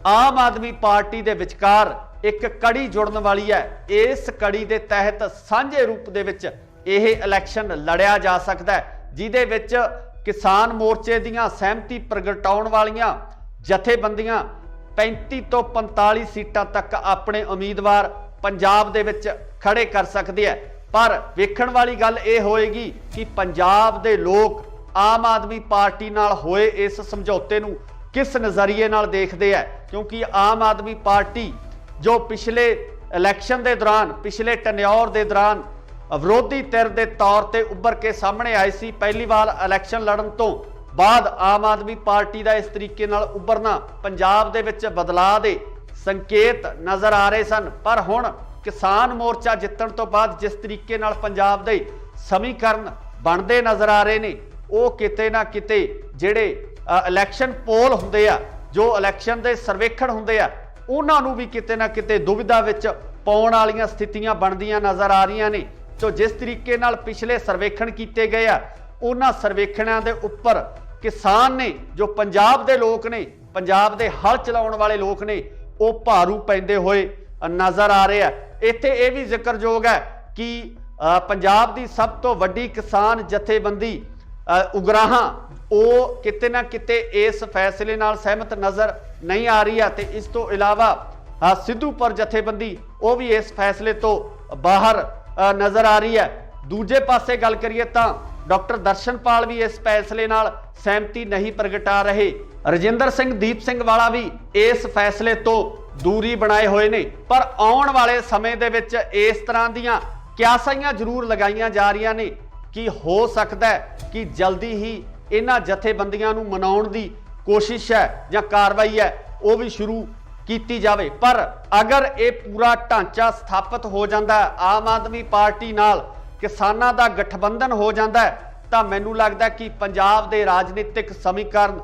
ਆਮ ਆਦਮੀ ਪਾਰਟੀ ਦੇ ਵਿਚਕਾਰ ਇੱਕ ਕੜੀ ਜੁੜਨ ਵਾਲੀ ਹੈ। ਇਸ ਕੜੀ ਦੇ ਤਹਿਤ ਸਾਂਝੇ ਰੂਪ ਦੇ ਵਿੱਚ ਇਹ ਇਲੈਕਸ਼ਨ ਲੜਿਆ ਜਾ ਸਕਦਾ ਹੈ, ਜਿਹਦੇ ਵਿੱਚ ਕਿਸਾਨ ਮੋਰਚੇ ਦੀਆਂ ਸਹਿਮਤੀ ਪ੍ਰਗਟਾਉਣ ਵਾਲੀਆਂ ਜਥੇਬੰਦੀਆਂ 35 ਤੋਂ 45 ਸੀਟਾਂ ਤੱਕ ਆਪਣੇ ਉਮੀਦਵਾਰ ਪੰਜਾਬ ਦੇ ਵਿੱਚ ਖੜੇ ਕਰ ਸਕਦੇ ਆ। ਪਰ ਵੇਖਣ ਵਾਲੀ ਗੱਲ ਇਹ ਹੋਏਗੀ ਕਿ ਪੰਜਾਬ ਦੇ ਲੋਕ ਆਮ ਆਦਮੀ ਪਾਰਟੀ ਨਾਲ ਹੋਏ ਇਸ ਸਮਝੌਤੇ ਨੂੰ ਕਿਸ ਨਜ਼ਰੀਏ ਨਾਲ ਦੇਖਦੇ ਆ, ਕਿਉਂਕਿ ਆਮ ਆਦਮੀ ਪਾਰਟੀ ਜੋ ਪਿਛਲੇ ਇਲੈਕਸ਼ਨ ਦੇ ਦੌਰਾਨ, ਪਿਛਲੇ ਟੈਨਿਓਰ ਦੇ ਦੌਰਾਨ ਵਿਰੋਧੀ ਧਿਰ ਦੇ ਤੌਰ ਤੇ ਉੱਭਰ ਕੇ ਸਾਹਮਣੇ ਆਈ ਸੀ, ਪਹਿਲੀ ਵਾਰ ਇਲੈਕਸ਼ਨ ਲੜਨ ਤੋਂ ਬਾਅਦ ਆਮ ਆਦਮੀ ਪਾਰਟੀ ਦਾ ਇਸ ਤਰੀਕੇ ਨਾਲ ਉੱਭਰਨਾ ਪੰਜਾਬ ਦੇ ਵਿੱਚ ਬਦਲਾਅ ਦੇ ਸੰਕੇਤ ਨਜ਼ਰ ਆ ਰਹੇ ਸਨ। ਪਰ ਹੁਣ ਕਿਸਾਨ ਮੋਰਚਾ ਜਿੱਤਣ ਤੋਂ ਬਾਅਦ ਜਿਸ ਤਰੀਕੇ ਨਾਲ ਪੰਜਾਬ ਦੇ ਸਮੀਕਰਨ ਬਣਦੇ ਨਜ਼ਰ ਆ ਰਹੇ ਨੇ, ਉਹ ਕਿਤੇ ਨਾ ਕਿਤੇ ਜਿਹੜੇ ਇਲੈਕਸ਼ਨ ਪੋਲ ਹੁੰਦੇ ਆ, ਜੋ ਇਲੈਕਸ਼ਨ ਦੇ ਸਰਵੇਖਣ ਹੁੰਦੇ ਆ, ਉਹਨਾਂ ਨੂੰ ਵੀ ਕਿਤੇ ਨਾ ਕਿਤੇ ਦੁਵਿਧਾ ਵਿੱਚ ਪਾਉਣ ਵਾਲੀਆਂ ਸਥਿਤੀਆਂ ਬਣਦੀਆਂ ਨਜ਼ਰ ਆ ਰਹੀਆਂ ਨੇ। ਜੋ ਜਿਸ ਤਰੀਕੇ ਨਾਲ ਪਿਛਲੇ ਸਰਵੇਖਣ ਕੀਤੇ ਗਏ ਆ, ਉਹਨਾਂ ਸਰਵੇਖਣਾਂ ਦੇ ਉੱਪਰ ਕਿਸਾਨ ਨੇ, ਜੋ ਪੰਜਾਬ ਦੇ ਲੋਕ ਨੇ, ਪੰਜਾਬ ਦੇ ਹਲ ਚਲਾਉਣ ਵਾਲੇ ਲੋਕ ਨੇ, ਉਹ ਭਾਰੂ ਪੈਂਦੇ ਹੋਏ ਨਜ਼ਰ ਆ ਰਹੇ ਆ। ਇੱਥੇ ਇਹ ਵੀ ਜ਼ਿਕਰਯੋਗ ਹੈ ਕਿ ਪੰਜਾਬ ਦੀ ਸਭ ਤੋਂ ਵੱਡੀ ਕਿਸਾਨ ਜਥੇਬੰਦੀ ਉਗਰਾਹਾਂ, ਉਹ ਕਿਤੇ ਨਾ ਕਿਤੇ ਇਸ ਫੈਸਲੇ ਨਾਲ ਸਹਿਮਤ ਨਜ਼ਰ ਨਹੀਂ ਆ ਰਹੀ ਹੈ। ਤੇ ਇਸ ਤੋਂ ਇਲਾਵਾ ਸਿੱਧੂਪੁਰ ਜਥੇਬੰਦੀ, ਉਹ ਵੀ ਇਸ ਫੈਸਲੇ ਤੋਂ ਬਾਹਰ ਨਜ਼ਰ ਆ ਰਹੀ ਹੈ। ਦੂਜੇ ਪਾਸੇ ਗੱਲ ਕਰੀਏ ਤਾਂ ਡਾਕਟਰ ਦਰਸ਼ਨਪਾਲ ਵੀ ਇਸ ਫੈਸਲੇ ਨਾਲ ਸਹਿਮਤੀ ਨਹੀਂ ਪ੍ਰਗਟਾ ਰਹੇ। ਰਜਿੰਦਰ ਸਿੰਘ, ਦੀਪ ਸਿੰਘ ਵਾਲਾ ਵੀ ਇਸ ਫੈਸਲੇ ਤੋਂ ਦੂਰੀ ਬਣਾਏ ਹੋਏ ਨੇ। ਪਰ ਆਉਣ ਵਾਲੇ ਸਮੇਂ ਦੇ ਵਿੱਚ ਇਸ ਤਰ੍ਹਾਂ ਦੀਆਂ ਕਿਆਸਾਈਆਂ ਜ਼ਰੂਰ ਲਗਾਈਆਂ ਜਾ ਰਹੀਆਂ ਨੇ ਕਿ ਹੋ ਸਕਦਾ ਹੈ ਕਿ ਜਲਦੀ ਹੀ ਇਹਨਾਂ ਜਥੇਬੰਦੀਆਂ ਨੂੰ ਮਨਾਉਣ ਦੀ ਕੋਸ਼ਿਸ਼ ਹੈ ਜਾਂ ਕਾਰਵਾਈ ਹੈ ਉਹ ਵੀ ਸ਼ੁਰੂ ਕੀਤੀ ਜਾਵੇ। ਪਰ ਅਗਰ ਇਹ ਪੂਰਾ ਢਾਂਚਾ ਸਥਾਪਿਤ ਹੋ ਜਾਂਦਾ ਹੈ, ਆਮ ਆਦਮੀ ਪਾਰਟੀ ਨਾਲ ਕਿਸਾਨਾਂ ਦਾ ਗਠਬੰਧਨ ਹੋ ਜਾਂਦਾ ਹੈ, ਤਾਂ ਮੈਨੂੰ ਲੱਗਦਾ ਕਿ ਪੰਜਾਬ ਦੇ ਰਾਜਨੀਤਿਕ ਸਮੀਕਰਨ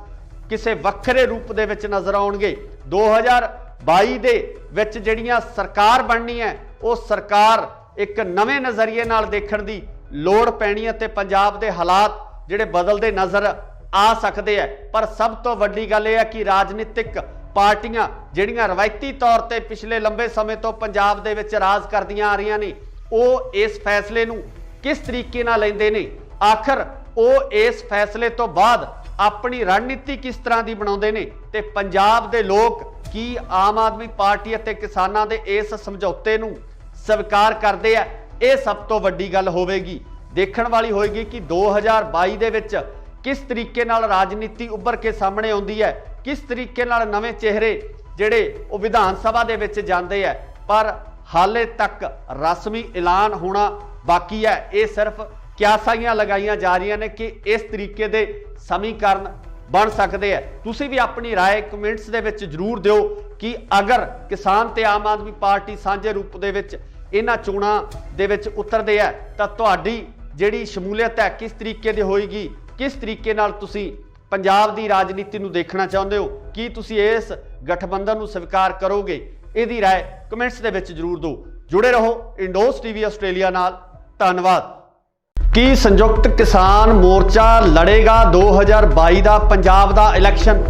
ਕਿਸੇ ਵੱਖਰੇ ਰੂਪ ਦੇ ਵਿੱਚ ਨਜ਼ਰ ਆਉਣਗੇ। 2022 ਦੇ ਵਿੱਚ ਜਿਹੜੀਆਂ ਸਰਕਾਰ ਬਣਨੀ ਹੈ, ਉਹ ਸਰਕਾਰ ਇੱਕ ਨਵੇਂ ਨਜ਼ਰੀਏ ਨਾਲ ਦੇਖਣ ਦੀ ਲੋੜ ਪੈਣੀ ਹੈ ਤੇ ਪੰਜਾਬ ਦੇ ਹਾਲਾਤ ਜਿਹੜੇ ਬਦਲਦੇ ਨਜ਼ਰ ਆ ਸਕਦੇ ਆ। ਪਰ ਸਭ ਤੋਂ ਵੱਡੀ ਗੱਲ ਇਹ ਹੈ ਕਿ ਰਾਜਨੀਤਿਕ ਪਾਰਟੀਆਂ ਜਿਹੜੀਆਂ ਰਵਾਇਤੀ ਤੌਰ ਤੇ ਪਿਛਲੇ ਲੰਬੇ ਸਮੇਂ ਤੋਂ ਪੰਜਾਬ ਦੇ ਵਿੱਚ ਰਾਜ ਕਰਦੀਆਂ ਆ ਰਹੀਆਂ ਨੇ, ਉਹ ਇਸ ਫੈਸਲੇ ਨੂੰ ਕਿਸ ਤਰੀਕੇ ਨਾਲ ਲੈਂਦੇ ਨੇ, ਆਖਰ ਉਹ ਇਸ ਫੈਸਲੇ ਤੋਂ ਬਾਅਦ ਆਪਣੀ ਰਣਨੀਤੀ ਕਿਸ ਤਰ੍ਹਾਂ ਦੀ ਬਣਾਉਂਦੇ ਨੇ, ਤੇ ਪੰਜਾਬ ਦੇ ਲੋਕ ਕੀ ਆਮ ਆਦਮੀ ਪਾਰਟੀ ਅਤੇ ਕਿਸਾਨਾਂ ਦੇ ਇਸ ਸਮਝੌਤੇ ਨੂੰ ਸਵੀਕਾਰ ਕਰਦੇ ਆ, ਇਹ ਸਭ ਤੋਂ ਵੱਡੀ ਗੱਲ ਹੋਵੇਗੀ। ਦੇਖਣ ਵਾਲੀ ਹੋਏਗੀ ਕਿ 2022 ਦੇ ਵਿੱਚ ਕਿਸ ਤਰੀਕੇ ਨਾਲ ਰਾਜਨੀਤੀ ਉੱਭਰ ਕੇ ਸਾਹਮਣੇ ਆਉਂਦੀ ਹੈ, ਕਿਸ ਤਰੀਕੇ ਨਾਲ ਨਵੇਂ ਚਿਹਰੇ ਜਿਹੜੇ ਉਹ ਵਿਧਾਨ ਸਭਾ ਦੇ ਵਿੱਚ ਜਾਂਦੇ ਆ। ਪਰ ਹਾਲੇ ਤੱਕ ਰਸਮੀ ਐਲਾਨ ਹੋਣਾ ਬਾਕੀ ਹੈ। ਇਹ ਸਿਰਫ ਕਿਆਸਾਈਆਂ ਲਗਾਈਆਂ ਜਾ ਰਹੀਆਂ ਨੇ ਕਿ ਇਸ ਤਰੀਕੇ ਦੇ ਸਮੀਕਰਨ ਬਣ ਸਕਦੇ ਆ। ਤੁਸੀਂ ਵੀ ਆਪਣੀ ਰਾਏ ਕਮੈਂਟਸ ਦੇ ਵਿੱਚ ਜ਼ਰੂਰ ਦਿਓ ਕਿ ਅਗਰ ਕਿਸਾਨ ਤੇ ਆਮ ਆਦਮੀ ਪਾਰਟੀ ਸਾਂਝੇ ਰੂਪ ਦੇ ਵਿੱਚ ਇਹਨਾਂ ਚੋਣਾਂ ਦੇ ਵਿੱਚ ਉਤਰਦੇ ਆ ਤਾਂ ਤੁਹਾਡੀ ਜਿਹੜੀ ਸ਼ਮੂਲੀਅਤ ਹੈ ਕਿਸ ਤਰੀਕੇ ਦੀ ਹੋਏਗੀ, ਕਿਸ ਤਰੀਕੇ ਨਾਲ ਤੁਸੀਂ ਪੰਜਾਬ ਦੀ ਰਾਜਨੀਤੀ ਨੂੰ ਦੇਖਣਾ ਚਾਹੁੰਦੇ ਹੋ, ਕੀ ਤੁਸੀਂ ਇਸ ਗਠਬੰਧਨ ਨੂੰ ਸਵੀਕਾਰ ਕਰੋਗੇ? ਇਹਦੀ ਰਾਏ ਕਮੈਂਟਸ ਦੇ ਵਿੱਚ ਜ਼ਰੂਰ ਦਿਓ। ਜੁੜੇ ਰਹੋ ਇੰਡੋਸ ਟੀਵੀ ਆਸਟ੍ਰੇਲੀਆ ਨਾਲ। ਧੰਨਵਾਦ। ਕੀ ਸੰਯੁਕਤ ਕਿਸਾਨ ਮੋਰਚਾ ਲੜੇਗਾ 2022 ਦਾ ਪੰਜਾਬ ਦਾ ਇਲੈਕਸ਼ਨ?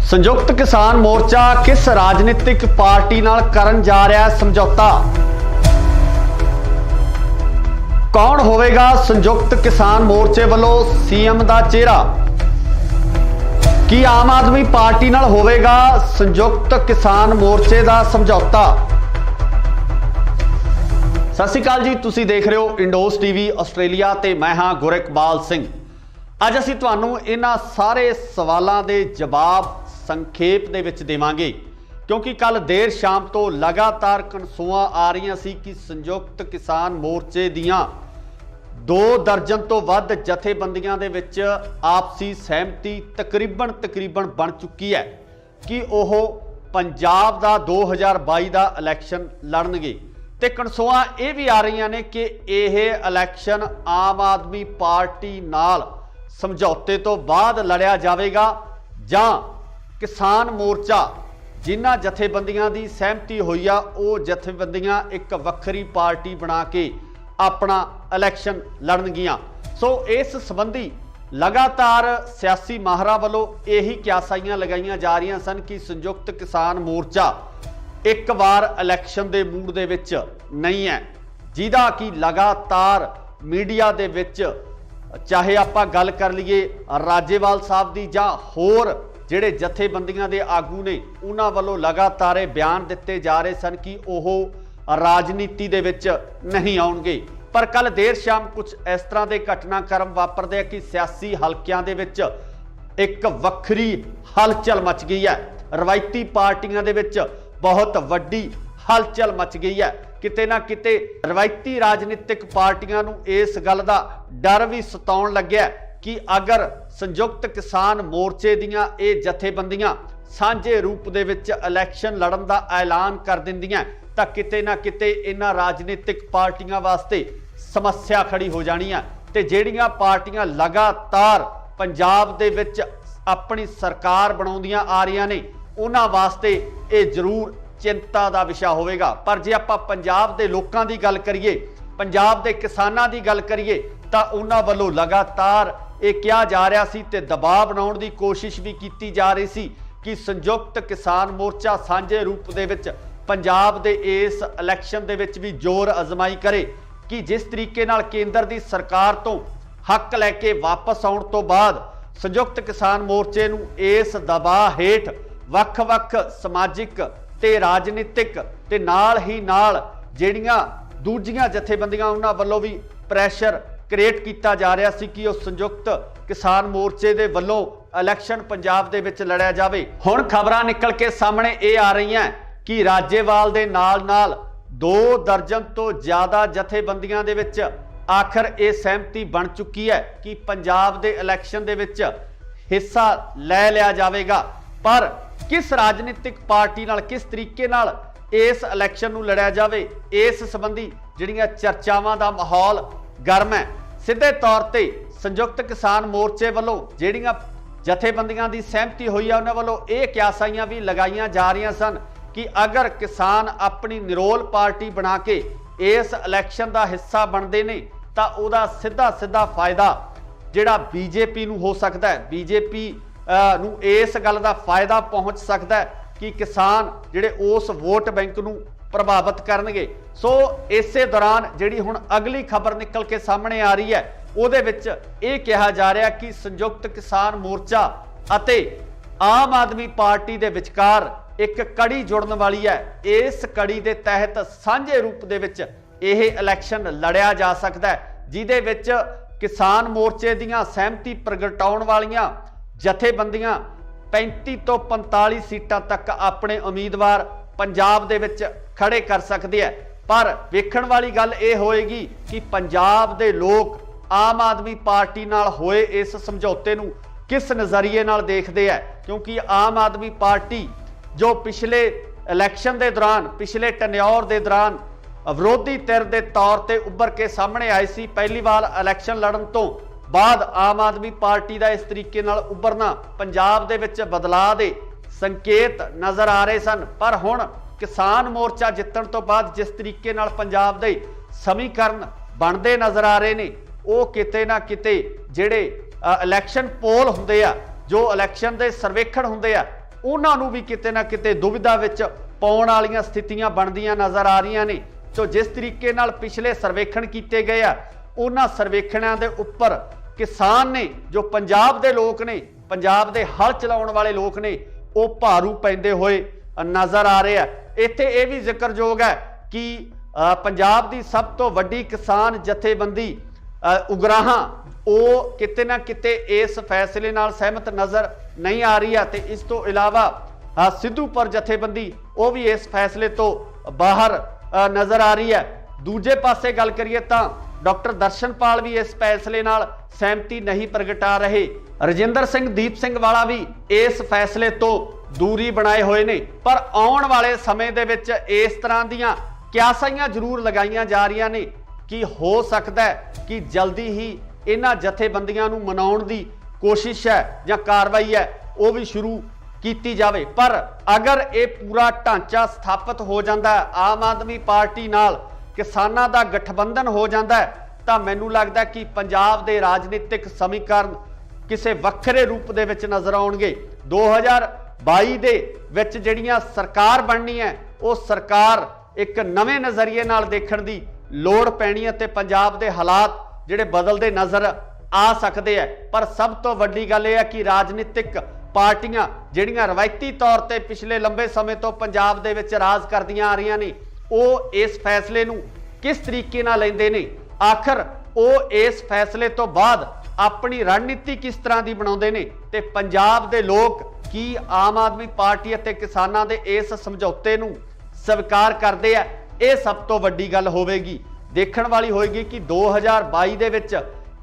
ਸੰਯੁਕਤ ਕਿਸਾਨ ਮੋਰਚਾ ਕਿਸ ਰਾਜਨੀਤਿਕ ਪਾਰਟੀ ਨਾਲ ਕਰਨ ਜਾ ਰਿਹਾ ਹੈ ਸਮਝੌਤਾ? ਕੌਣ ਹੋਵੇਗਾ ਸੰਯੁਕਤ ਕਿਸਾਨ ਮੋਰਚੇ ਵੱਲੋਂ ਸੀਐਮ ਦਾ ਚਿਹਰਾ? ਕੀ ਆਮ ਆਦਮੀ ਪਾਰਟੀ ਨਾਲ ਹੋਵੇਗਾ ਸੰਯੁਕਤ ਕਿਸਾਨ ਮੋਰਚੇ ਦਾ ਸਮਝੌਤਾ? ਸਤਿ ਸ਼੍ਰੀ ਅਕਾਲ ਜੀ, ਤੁਸੀਂ ਦੇਖ ਰਹੇ ਹੋ ਇੰਡੋਸ ਟੀਵੀ ਆਸਟ੍ਰੇਲੀਆ ਤੇ ਮੈਂ ਹਾਂ ਗੁਰਿਕਬਾਲ ਸਿੰਘ। ਅੱਜ ਅਸੀਂ ਤੁਹਾਨੂੰ ਇਹਨਾਂ ਸਾਰੇ ਸਵਾਲਾਂ ਦੇ ਜਵਾਬ ਸੰਖੇਪ ਦੇ ਵਿੱਚ ਦੇਵਾਂਗੇ, ਕਿਉਂਕਿ ਕੱਲ ਦੇਰ ਸ਼ਾਮ ਤੋਂ ਲਗਾਤਾਰ ਕਨਸੂਆਂ ਆ ਰਹੀਆਂ ਸੀ ਕਿ ਸੰਯੁਕਤ ਕਿਸਾਨ ਮੋਰਚੇ ਦੀਆਂ 2 ਦਰਜਨ ਤੋਂ ਵੱਧ ਜਥੇਬੰਦੀਆਂ ਦੇ ਵਿੱਚ ਆਪਸੀ ਸਹਿਮਤੀ ਤਕਰੀਬਨ ਬਣ ਚੁੱਕੀ ਹੈ ਕਿ ਉਹ ਪੰਜਾਬ ਦਾ 2022 ਦਾ ਇਲੈਕਸ਼ਨ ਲੜਨਗੇ। ਤੇ ਕਨਸੂਆਂ ਇਹ ਵੀ ਆ ਰਹੀਆਂ ਨੇ ਕਿ ਇਹ ਇਲੈਕਸ਼ਨ ਆਮ ਆਦਮੀ ਪਾਰਟੀ ਨਾਲ ਸਮਝੌਤੇ ਤੋਂ ਬਾਅਦ ਲੜਿਆ ਜਾਵੇਗਾ ਜਾਂ ਕਿਸਾਨ ਮੋਰਚਾ ਜਿਨ੍ਹਾਂ ਜਥੇਬੰਦੀਆਂ ਦੀ ਸਹਿਮਤੀ ਹੋਈ ਆ ਉਹ ਜਥੇਬੰਦੀਆਂ ਇੱਕ ਵੱਖਰੀ ਪਾਰਟੀ ਬਣਾ ਕੇ ਆਪਣਾ ਇਲੈਕਸ਼ਨ ਲੜਨਗੀਆਂ। ਸੋ ਇਸ ਸੰਬੰਧੀ लगातार सियासी माहरां वालों यही क्यासाइयां लगाईयां जा रही सन कि संयुक्त किसान मोर्चा एक बार इलैक्शन के मूड दे विच नहीं है, जिहदा कि लगातार मीडिया दे विच चाहे आपां गल कर लीए राजेवाल साहब दी जां होर जिहड़े जथेबंदियां दे आगू ने उन्हां वालों लगातार बयान दिते जा रहे सन कि ओह राजनीति दे विच नहीं आउणगे। पर कल देर शाम कुछ इस तरह के घटनाक्रम वापरते हैं कि सियासी हलकियां दे विच एक वक्री हलचल मच गई है। रवायती पार्टियां दे विच बहुत वड्डी हलचल मच गई है। किते ना किते रवायती राजनीतिक पार्टियां नूं इस गल दा डर भी सताउण लग्या कि अगर संयुक्त किसान मोर्चे दीयां ये जथेबंदियां सांझे रूप दे विच इलैक्शन लड़न दा ऐलान कर दिंदियां तां किते ना किते इन्हां राजनीतिक पार्टियां वास्ते समस्या खड़ी हो जानी है। ते ਜਿਹੜੀਆਂ पार्टियां लगातार पंजाब दे विच अपनी सरकार बनाउंदियां आ रही ने उन्हां वास्ते ये जरूर चिंता दा विषय होवेगा। पर जे आपां पंजाब दे लोकां दी गल करिए, पंजाब दे किसानां दी गल करिए तां उन्हां वल्लों लगातार ये कहा जा रहा सी ते दबाव बनाउण दी कोशिश भी कीती जा रही सी कि संयुक्त किसान मोर्चा सांझे रूप दे विच पंजाब दे इस इलैक्शन दे विच भी जोर अजमाई करे कि जिस तरीके नाल केंद्र दी सरकार तो हक लैके वापस आउण तो बाद संयुक्त किसान मोर्चे नूं इस दबाव हेठ वख-वख समाजिक ते राजनीतिक ते नाल ही नाल जिहड़ियां दूजियां जथेबंदियां उन्हां वल्लों भी प्रैशर क्रिएट किया जा रहा सी कि उस संयुक्त किसान मोर्चे दे वल्लों इलैक्शन पंजाब दे विच लड़िया जावे। हुण खबरां निकल के सामने ये आ रही हैं कि राजेवाल दे नाल 2 दर्जन तो ज़्यादा जथेबंदियां दे विच आखिर ये सहमति बन चुकी है कि पंजाब दे इलैक्शन दे विच हिस्सा लै लिया जाएगा। पर किस राजनीतिक पार्टी नाल किस तरीके नाल इस इलैक्शन नूं लड़िया जावे इस संबंधी जिहड़ियां चर्चावां दा माहौल गर्म है। सीधे तौर ते संयुक्त किसान मोर्चे वालों जिहड़ियां जथेबंदियां दी सहमति हुई है उन्हां वालों ये क्यासाइयां भी लगाईयां जा रही सन कि अगर किसान अपनी निरोल पार्टी बना के इस इलैक्शन का हिस्सा बनते ने तो उहदा सीधा सीधा फायदा जिहड़ा बीजेपी नूं हो सकता है। बीजेपी नूं इस गल का फायदा पहुँच सकता है कि किसान जिहड़े उस वोट बैंक नूं प्रभावित करनगे। सो इसे दौरान जिहड़ी हुण अगली खबर निकल के सामने आ रही है उहदे विच ये कहा जा रहा कि संयुक्त किसान मोर्चा अते आम आदमी पार्टी दे विचकार एक कड़ी जुड़न वाली है। इस कड़ी के तहत सांझे रूप दे विच यह इलैक्शन लड़िया जा सकता है जिहदे विच किसान मोर्चे दीयां सहमति प्रगटाउण वालियां जथेबंदियां 35 तो 45 सीटां तक अपने उम्मीदवार पंजाब दे विच खड़े कर सकते हैं। पर वेखण वाली गल ये होएगी कि पंजाब दे लोग आम आदमी पार्टी नाल होए इस समझौते नूं किस नज़रिए नाल देखते हैं, क्योंकि आम आदमी पार्टी जो पिछले इलैक्शन के दौरान पिछले टन्योर के दौरान विरोधी धिर के तौर पर उभर के सामने आई सी, पहली बार इलैक्शन लड़न तो बाद आम आदमी पार्टी का इस तरीके नाल उभरना पंजाब दे विच बदलाव के संकेत नज़र आ रहे सन। पर हुण किसान मोर्चा जितण तो बाद जिस तरीके नाल पंजाब दे समीकरण बनते नज़र आ रहे ने वो किते ना किते जिहड़े इलैक्शन पोल हुंदे आ जो इलैक्शन के सर्वेखण हुंदे आ उन्हां नूं भी किते ना किते दुविधा विच पाउण वालीआं स्थितियां बनदियां नज़र आ रही ने। तो जिस तरीके नाल पिछले सर्वेखण किए गए आ उन्हां सर्वेखणां दे उपर किसान ने जो पंजाब दे लोग ने पंजाब दे हल चलाउण वाले लोग ने वो भारू पैंदे होए नज़र आ रहे हैं। इत्थे ये भी जिक्रयोग है कि पंजाब की सब तो वड्डी किसान जथेबंदी उगराहां वो किते ना किते इस फैसले नाल सहमत नज़र नहीं आ रही है। तो इस तो इलावा सिद्धूपुर जथेबंदी वो भी इस फैसले तो बाहर नज़र आ रही है। दूजे पासे गल करिए तो डॉक्टर दर्शनपाल भी इस फैसले नाल सहमति नहीं प्रगटा रहे। रजिंदर सिंह दीप सिंह वाला भी इस फैसले तो दूरी बनाए हुए ने। पर आउण वाले समय दे विच इस तरह दीयां क्यासाइयां जरूर लगाईयां जा रही ने कि हो सकता है कि जल्दी ही इन्हां जथेबंदियां नूं मनाउण दी कोशिश है या कार्रवाई है वो भी शुरू ਕੀਤੀ ਜਾਵੇ। ਪਰ अगर ये पूरा ढांचा स्थापित हो जाता है, आम आदमी पार्टी नाल किसानां दा गठबंधन हो जाता है, तो मैनू लगता कि पंजाब दे राजनीतिक समीकरण किसी वक्रे रूप दे विच नज़र आउणगे। 2022 दे विच जिहड़ियां सरकार बननी है, वो सरकार एक नवे नज़रिए नाल देखण दी लोड़ पैनी है, ते पंजाब दे हालात जिहड़े बदलते नज़र आ सकते हैं। पर सब तो वड्डी गल यह है कि राजनीतिक पार्टियां जिहड़ियां रवायती तौर पर पिछले लंबे समय तो पंजाब दे विच राज करदियां आ रही ने, वो इस फैसले नूं किस तरीके नाल लैंदे ने, आखिर वो इस फैसले तो बाद अपनी रणनीति किस तरह की बनाउंदे ने, ते पंजाब दे लोग की आम आदमी पार्टी अते किसानां दे इस समझौते नूं स्वीकार करदे आ। ये सब तो वड्डी गल होवेगी, देखण वाली होएगी कि 2022 दे विच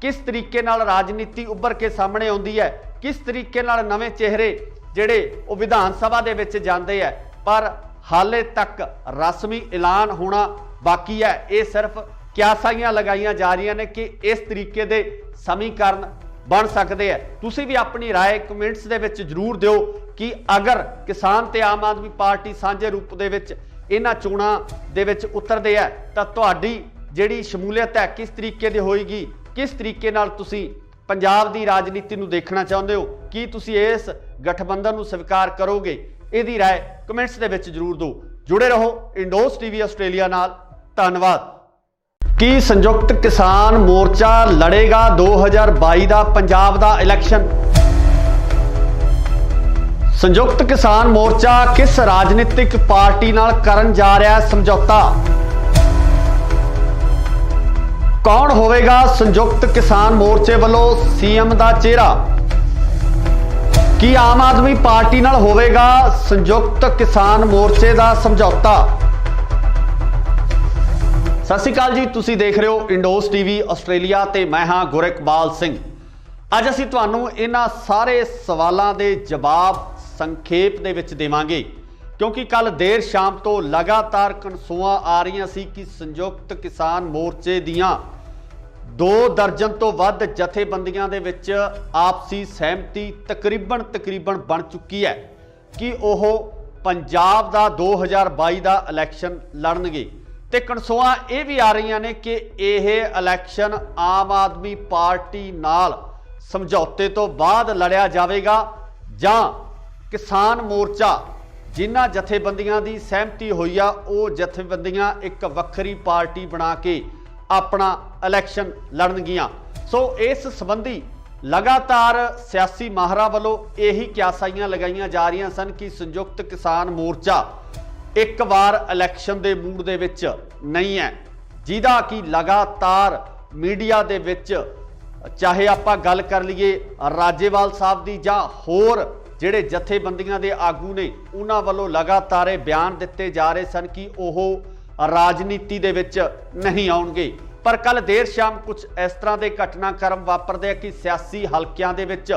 किस तरीके नाल राजनीति उभर के सामने आउंदी है, किस तरीके नाल नवे चेहरे जिहड़े वो विधान सभा दे विच जांदे है। पर हाले तक रस्मी ऐलान होना बाकी है। ये सिर्फ क्यासाइयां लगाईयां जा रही ने कि इस तरीके दे समीकरण बन सकते हैं। तुसीं भी अपनी राय कमेंट्स दे विच जरूर दिओ कि अगर किसान ते आम आदमी पार्टी सांझे रूप दे विच इन्हां चोणां दे विच उतरदे है, तां तुहाडी जिहड़ी शमूलीयत है किस तरीके दी होएगी, किस तरीके नाल तुसीं पंजाब दी राजनीति नूं देखना चाहुंदे हो, कि तुसीं इस गठबंधन नूं स्वीकार करोगे? इहदी राय कमेंट्स दे विच जरूर दो। जुड़े रहो इंडोस टीवी आस्ट्रेलिया नाल। धन्नवाद। की संयुक्त किसान मोर्चा लड़ेगा 2022 का पंजाब का इलैक्शन? संयुक्त किसान मोर्चा किस राजनीतिक पार्टी नाल करन जा रहा है समझौता? कौन होवेगा संयुक्त किसान मोर्चे वालों सीएम का चेहरा? की आम आदमी पार्टी नाल होवेगा संयुक्त किसान मोर्चे का समझौता? सत श्री अकाल जी, तुसी देख रहे हो इंडोस टीवी आस्ट्रेलिया ते मैं हाँ गुरकबाल सिंह। अज असीं तुहानूं इन्हां सारे सवालों के जवाब संखेप दे विच देवांगे, क्योंकि कल देर शाम तो लगातार कनसूआं आ रही सी कि संयुक्त किसान मोर्चे दियां 2 दर्जन तो वध जथेबंदियां दे विच आपसी सहमति तकरीबन बन चुकी है कि वह पंजाब का 2022 का इलैक्शन लड़नगे। ते कनसूआं ये भी आ रही ने कि यह इलैक्शन आम आदमी पार्टी नाल समझौते तो बाद लड़िया जाएगा, जां किसान मोर्चा जिन्हां जथेबंदियां की सहमति हुई आ वो जथेबंदियां एक वक्री पार्टी बना के अपना इलैक्शन लड़नगियां। सो इस संबंधी लगातार सियासी माहरां वालों यही क्यासाइयां लगाईयां जा रही सन कि संयुक्त किसान मोर्चा एक बार इलैक्शन के मूड दे विच नहीं है, जिहदा कि लगातार मीडिया दे विच चाहे आपां गल कर लीए राजेवाल साहब दी जां होर जिहड़े जथेबंदियां दे आगू ने उन्हां वालों लगातार बयान दिते जा रहे सन कि ओह राजनीति दे विच नहीं आउणगे। पर कल देर शाम कुछ इस तरह के घटनाक्रम वापरदे कि सियासी हलकियां दे विच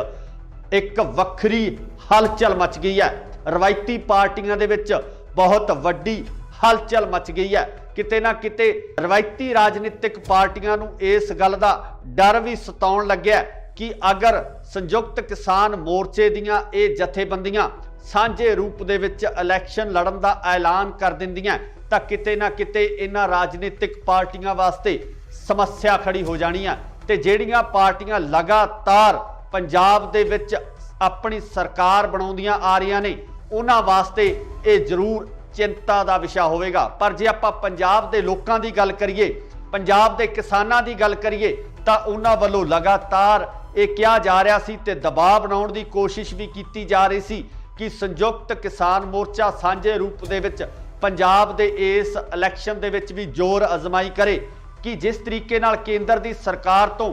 एक वक्री हलचल मच गई है। रवायती पार्टियां दे विच बहुत वड्डी हलचल मच गई है। किते ना किते रवायती राजनीतिक पार्टियां नूं इस गल दा डर भी सताउण लग्या कि अगर संयुक्त किसान मोर्चे दियां ये जथेबंदियां सांझे रूप दे विच इलैक्शन लड़न दा ऐलान कर दिंदियां तां किते ना किते इन्हां राजनीतिक पार्टियां वास्ते समस्या खड़ी हो जानी है। ते जिहड़ियां पार्टियां लगातार पंजाब दे विच अपनी सरकार बनाउंदियां आ रही ने उन्हां वास्ते ये जरूर चिंता का विषय होवेगा। पर जे आपां पंजाब दे लोकां दी गल करिए, पंजाब दे किसानां दी गल करिए तां उन्हां वल्लों लगातार ये कहा जा रहा सी ते दबाव बनाउण दी कोशिश भी की जा रही सी कि संयुक्त किसान मोर्चा सांझे रूप दे विच पंजाब दे इस इलैक्शन दे विच भी जोर अजमाई करे कि जिस तरीके नाल केंद्र दी सरकार तो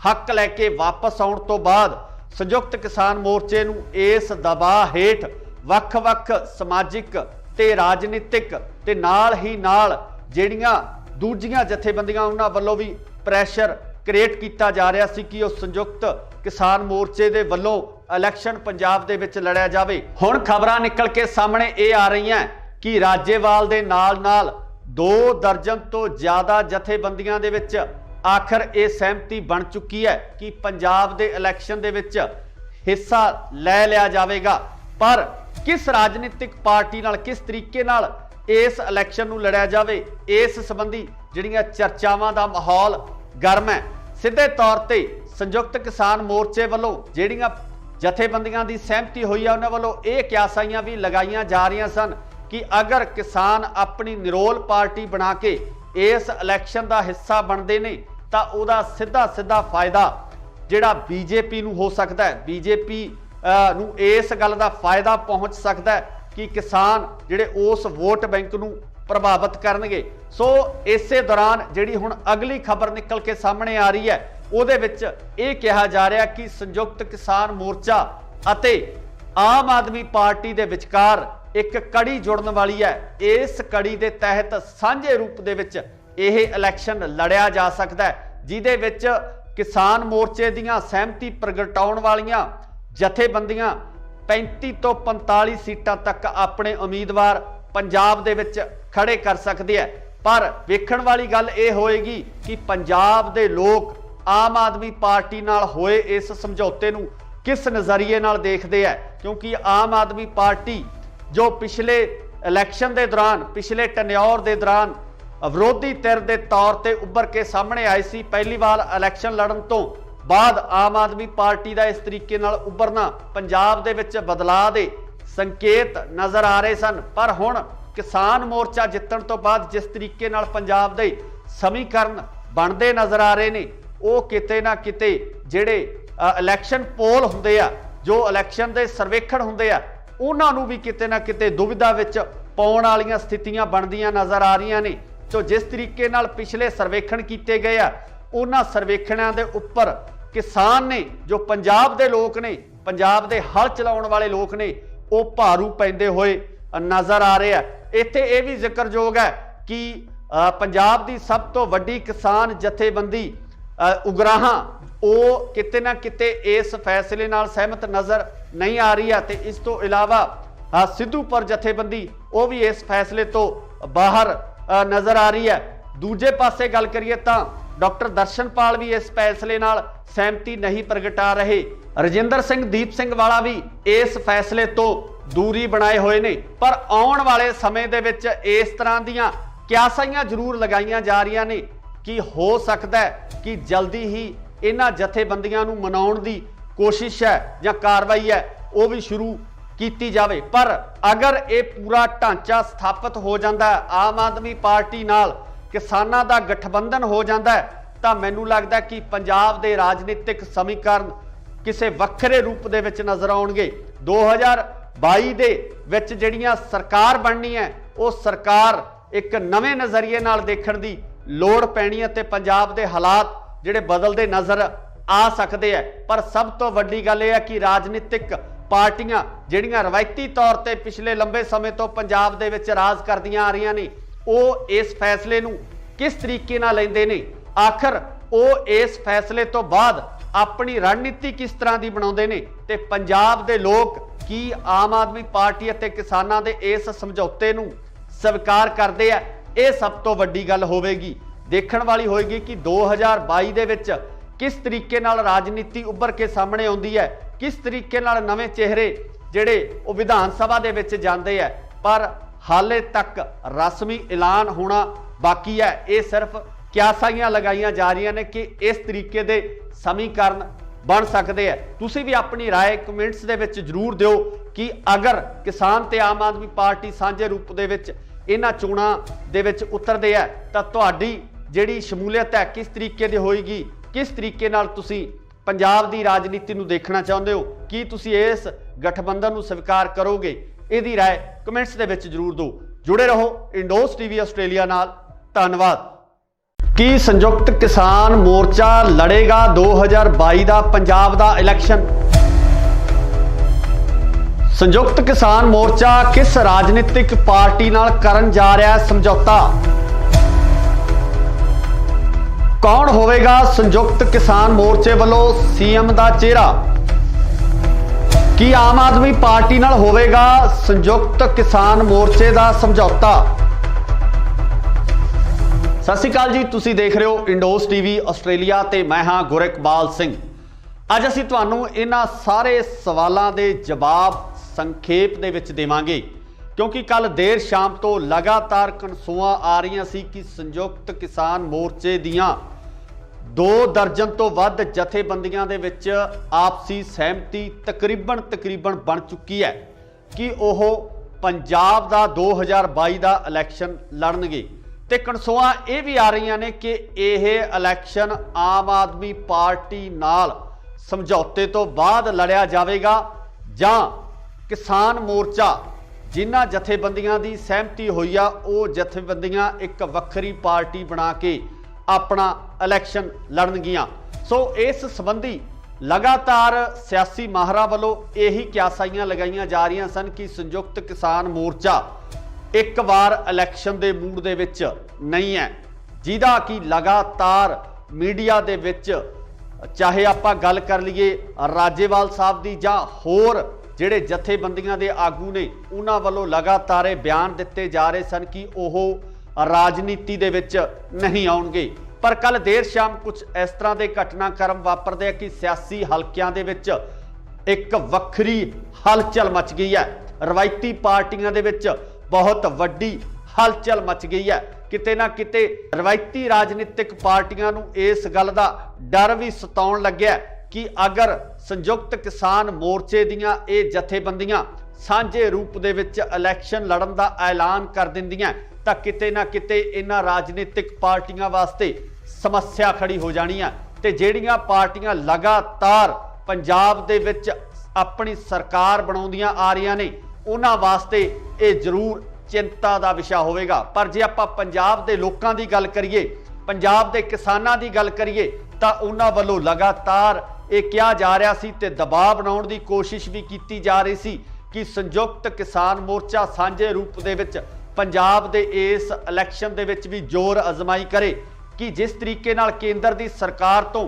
हक लैके वापस आउण तो बाद संयुक्त किसान मोर्चे नूं इस दबाव हेठ वख-वख समाजिक ते राजनीतिक ते नाल ही नाल जिहड़ियां दूजियां जथेबंदियां उन्हां वल्लों भी प्रैशर क्रिएट किया जा रहा सी कि संयुक्त किसान मोर्चे दे वल्लों इलैक्शन पंजाब दे विच लड़िया जावे। हुण खबरां निकल के सामने ये आ रही हैं कि राजेवाल दे नाल नाल 2 दर्जन तो ज़्यादा जथेबंदियां दे विच आखिर ये सहमति बन चुकी है कि पंजाब दे इलैक्शन दे विच हिस्सा लै लिया जाएगा। पर किस राजनीतिक पार्टी नाल किस तरीके नाल इस इलैक्शन नूं लड़िया जावे इस संबंधी जिहड़ियां चर्चावां दा माहौल गर्म है। सीधे तौर ते संयुक्त किसान मोर्चे वालों जिहड़ियां जथेबंदियां दी सहमति हुई है उन्हां वालों ये क्यासाइयां भी लगाईयां जा रही सन कि अगर किसान अपनी निरोल पार्टी बना के इस इलैक्शन का हिस्सा बनते ने तो उहदा सीधा सीधा फायदा जिहड़ा बीजेपी नूं हो सकता है, बीजेपी नूं इस गल का फायदा पहुँच सकता है कि किसान जिहड़े उस वोट बैंक नूं प्रभावित करनगे। सो इसे दौरान जिहड़ी हुण अगली खबर निकल के सामने आ रही है उहदे विच इह कहा जा रहा कि संयुक्त किसान मोर्चा अते आम आदमी पार्टी दे विचकार एक कड़ी जुड़न वाली है। इस कड़ी के तहत सांझे रूप दे विच यह इलैक्शन लड़िया जा सकता है जिहदे विच किसान मोर्चे दीयां सहमति प्रगटाउण वालियां जथेबंदियां 35 तो 45 सीटां तक अपने उम्मीदवार पंजाब दे विच खड़े कर सकते हैं। पर वेखण वाली गल यह होएगी कि पंजाब दे लोग आम आदमी पार्टी नाल होए इस समझौते नूं किस नज़रिए नाल देखते हैं, क्योंकि आम आदमी पार्टी जो पिछले इलैक्शन के दौरान पिछले टन्योर के दौरान विरोधी धिर के तौर पर उभर के सामने आई सी, पहली बार इलैक्शन लड़न तो बाद आम आदमी पार्टी का इस तरीके नाल उभरना पंजाब दे विच बदलाव के संकेत नज़र आ रहे सन। पर हुण किसान मोर्चा जितण तो बाद जिस तरीके नाल पंजाब दे समीकरण बनते नज़र आ रहे ने वो किते ना किते जिहड़े इलैक्शन पोल हुंदे आ, जो इलैक्शन के सर्वेखण हुंदे आ, उन्हां नूं भी किते ना किते दुविधा विच पाउण वालीआं स्थितियां बनदियां नज़र आ रही ने। तो जिस तरीके नाल पिछले सर्वेखण किए गए आ उन्हां सर्वेखणां दे उपर किसान ने जो पंजाब दे लोग ने, पंजाब दे हल चलाउण वाले लोग ने, वो भारू पैंदे होए नज़र आ रहे हैं। इत्थे ये भी जिक्रयोग है कि पंजाब की सब तो वड्डी किसान जथेबंदी उगराहां वो किते ना किते इस फैसले नाल सहमत नज़र नहीं आ रही है। तो इस तो इलावा सिद्धूपुर जथेबंदी वो भी इस फैसले तो बाहर नज़र आ रही है। दूजे पासे गल करिए तो डॉक्टर दर्शनपाल भी इस फैसले नाल सहमति नहीं प्रगटा रहे। रजिंदर सिंह दीप सिंह वाला भी इस फैसले तो दूरी बनाए हुए ने। पर आउण वाले समय दे विच इस तरह दीयां क्यासाइयां जरूर लगाईयां जा रही ने कि हो सकता है कि जल्दी ही इन्हां जथेबंदियां नूं मनाउण दी कोशिश है या कार्रवाई है वो भी शुरू की जाए। पर अगर ये पूरा ढांचा स्थापित हो जाता है, आम आदमी पार्टी नाल किसानां दा गठबंधन हो जाता है, तो मैनूं लगदा कि पंजाब दे राजनीतिक समीकरण किसी वक्रे रूप दे विच नज़र आउणगे। 2022 दे विच जिहड़ियां सरकार बननी है वो सरकार एक नवे नज़रिए नाल देखण दी लोड़ पैनी है ते पंजाब दे हालात जिहड़े बदलते नज़र आ सकते हैं। पर सब तो वड्डी गल यह है कि राजनीतिक पार्टियां जिहड़ियां रवायती तौर पर पिछले लंबे समय तो पंजाब दे विच राज करदियां आ रही ने वो इस फैसले नूं किस तरीके नाल लैंदे ने, आखिर वो इस फैसले तो बाद अपनी रणनीति किस तरह की बनाउंदे ने ते पंजाब दे लोग की आम आदमी पार्टी अते किसानां दे इस समझौते नूं स्वीकार करते हैं। यह सब तो वड्डी गल होवेगी, देखण वाली होएगी कि 2022 दे विच किस तरीके नाल राजनीति उभर के सामने आउंदी है, किस तरीके नाल नवे चेहरे जिहड़े वो विधान सभा दे विच जांदे है। पर हाले तक रस्मी ऐलान होना बाकी है। ये सिर्फ क्यासाइयां लगाईयां जा रही ने कि इस तरीके दे समीकरण बन सकते हैं। तुसी भी अपनी राय कमेंट्स दे विच जरूर दिओ कि अगर किसान ते आम आदमी पार्टी सांझे रूप दे विच इन्हां चोणां दे विच उतरदे है तां तुहाडी जिहड़ी शमूलीयत है किस तरीके दी होएगी, किस तरीके नाल तुसी पंजाब दी राजनीति नूं देखना चाहुंदे हो, कि तुसी इस गठबंधन नूं स्वीकार करोगे, इहदी राय कमेंट्स दे विच जरूर दो। जुड़े रहो इंडोस टीवी आस्ट्रेलिया नाल। धन्नवाद। की संयुक्त किसान मोर्चा लड़ेगा 2022 का पंजाब का इलैक्शन? संयुक्त किसान मोर्चा किस राजनीतिक पार्टी नाल करन जा रहा है समझौता? कौन होवेगा संयुक्त किसान मोर्चे वालों सीएम का चेहरा? की आम आदमी पार्टी नाल होवेगा संयुक्त किसान मोर्चे का समझौता? सत श्री अकाल जी, तुसी देख रहे हो इंडोस टीवी आस्ट्रेलिया ते मैं हाँ गुरकबाल सिंह। अज असीं तुहानूं इन्हां सारे सवालों के जवाब ਸੰਖੇਪ ਦੇ ਵਿੱਚ ਦੇਵਾਂਗੇ, क्योंकि कल देर शाम तो लगातार कनसूआं आ रही सी कि संयुक्त किसान मोर्चे दियां 2 दर्जन तो वध जथेबंदियां दे विच आपसी सहमति तकरीबन बन चुकी है कि ओह पंजाब दा 2022 दा इलैक्शन लड़नगे। ते कनसूआं ये भी आ रही ने कि यह इलैक्शन आम आदमी पार्टी नाल समझौते तो बाद लड़िया जाएगा जां किसान मोर्चा जिन्हां जथेबंदियां की सहमति हुई आ वो जथेबंदियां एक वक्री पार्टी बना के अपना इलैक्शन लड़नगियां। सो इस संबंधी लगातार सियासी माहरां वालों यही क्यासाइयां लगाईयां जा रही सन कि संयुक्त किसान मोर्चा एक बार इलैक्शन के मूड दे विच नहीं है, जिहदा कि लगातार मीडिया दे विच चाहे आपां गल कर लईए राजेवाल साहब की जां होर ਜਿਹੜੇ ਜਥੇਬੰਦੀਆਂ ਦੇ ਆਗੂ ਨੇ ਉਹਨਾਂ ਵੱਲੋਂ ਲਗਾਤਾਰ ਇਹ ਬਿਆਨ ਦਿੱਤੇ ਜਾ ਰਹੇ ਸਨ ਕਿ ਉਹ ਰਾਜਨੀਤੀ ਦੇ ਵਿੱਚ ਨਹੀਂ ਆਉਣਗੇ। ਪਰ ਕੱਲ ਦੇਰ ਸ਼ਾਮ ਕੁਝ ਇਸ ਤਰ੍ਹਾਂ ਦੇ ਘਟਨਾਕ੍ਰਮ ਵਾਪਰਦੇ ਆ ਕਿ ਸਿਆਸੀ ਹਲਕਿਆਂ ਦੇ ਵਿੱਚ ਇੱਕ ਵੱਖਰੀ ਹਲਚਲ ਮਚ ਗਈ ਹੈ। ਰਵਾਇਤੀ ਪਾਰਟੀਆਂ ਦੇ ਵਿੱਚ ਬਹੁਤ ਵੱਡੀ ਹਲਚਲ ਮਚ ਗਈ ਹੈ। ਕਿਤੇ ਨਾ ਕਿਤੇ ਰਵਾਇਤੀ ਰਾਜਨੀਤਿਕ ਪਾਰਟੀਆਂ ਨੂੰ ਇਸ ਗੱਲ ਦਾ ਡਰ ਵੀ ਸਤਾਉਣ ਲੱਗਿਆ कि अगर संयुक्त किसान मोर्चे दियां ये जथेबंदियां सांझे रूप दे विच इलैक्शन लड़न दा ऐलान कर दिंदियां तां किते ना किते इन्हां राजनीतिक पार्टियां वास्ते समस्या खड़ी हो जानी है। ते जिहड़ियां पार्टियां लगातार पंजाब दे विच अपनी सरकार बनाउंदियां आ रहीआं ने उन्हां वास्ते ये जरूर चिंता दा विषय होवेगा। पर जे आपां पंजाब दे लोकां दी गल करिए, पंजाब दे किसानां दी गल करिए तां उन्हां वल्लों लगातार ये कहा जा रहा सी ते दबाव बनाउण दी कोशिश भी की जा रही सी कि संयुक्त किसान मोर्चा सांझे रूप दे विच पंजाब दे इस इलैक्शन दे विच भी जोर अजमाई करे कि जिस तरीके नाल केंद्र दी सरकार तो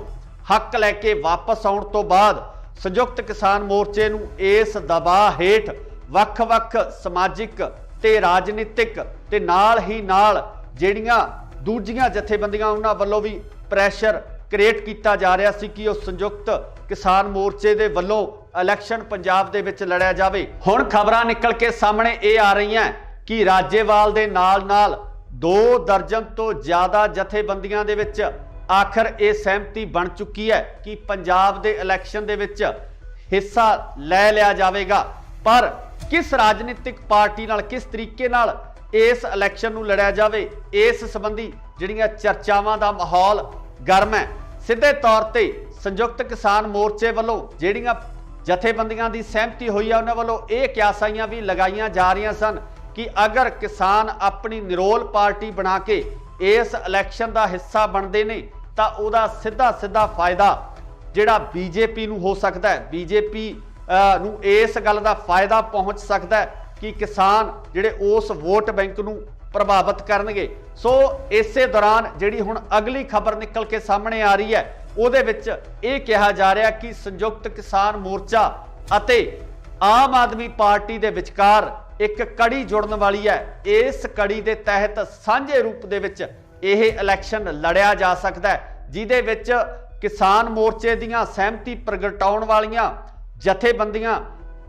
हक लैके वापस आउण तो बाद संयुक्त किसान मोर्चे नूं इस दबाव हेठ वख-वख समाजिक ते राजनीतिक ते नाल ही नाल जिहड़ियां दूजियां जथेबंदियां उन्हां वल्लों भी प्रैशर क्रिएट किया जा रहा सी कि उस संयुक्त किसान मोर्चे दे वल्लों इलैक्शन पंजाब दे विच लड़िया जावे। हुण खबरां निकल के सामने ये आ रही हैं कि राजेवाल दे नाल 2 दर्जन तो ज़्यादा जथेबंदियां दे विच आखिर ये सहमति बन चुकी है कि पंजाब दे इलैक्शन दे विच हिस्सा लै लिया जावेगा। पर किस राजनीतिक पार्टी नाल किस तरीके नाल इस इलैक्शन नूं लड़िया जावे, इस संबंधी जिहड़ियां चर्चावां दा माहौल गर्म है। सीधे तौर पर संयुक्त किसान मोर्चे वालों जिहड़ियां जथेबंदियां की सहमति हुई है उन्होंने वालों ये क्यासाइयां भी लगाईयां जा रही सन कि अगर किसान अपनी निरोल पार्टी बना के इस इलैक्शन का हिस्सा बनते हैं तो उसका सीधा सीधा फायदा जिहड़ा बीजेपी नूं हो सकता है, बीजेपी नूं इस गल का फायदा पहुँच सकता है कि किसान जिहड़े उस वोट बैंक नूं प्रभावित करनगे। सो इसे दौरान जिहड़ी हुण अगली खबर निकल के सामने आ रही है उहदे विच ये कहा जा रहा कि संयुक्त किसान मोर्चा अते आम आदमी पार्टी दे विचकार एक कड़ी जुड़न वाली है। इस कड़ी दे तहत सांझे रूप दे विच यह इलैक्शन लड़िया जा सकता है, जिहदे विच किसान मोर्चे दीयां सहमति प्रगटाउण वालियां जथेबंदियां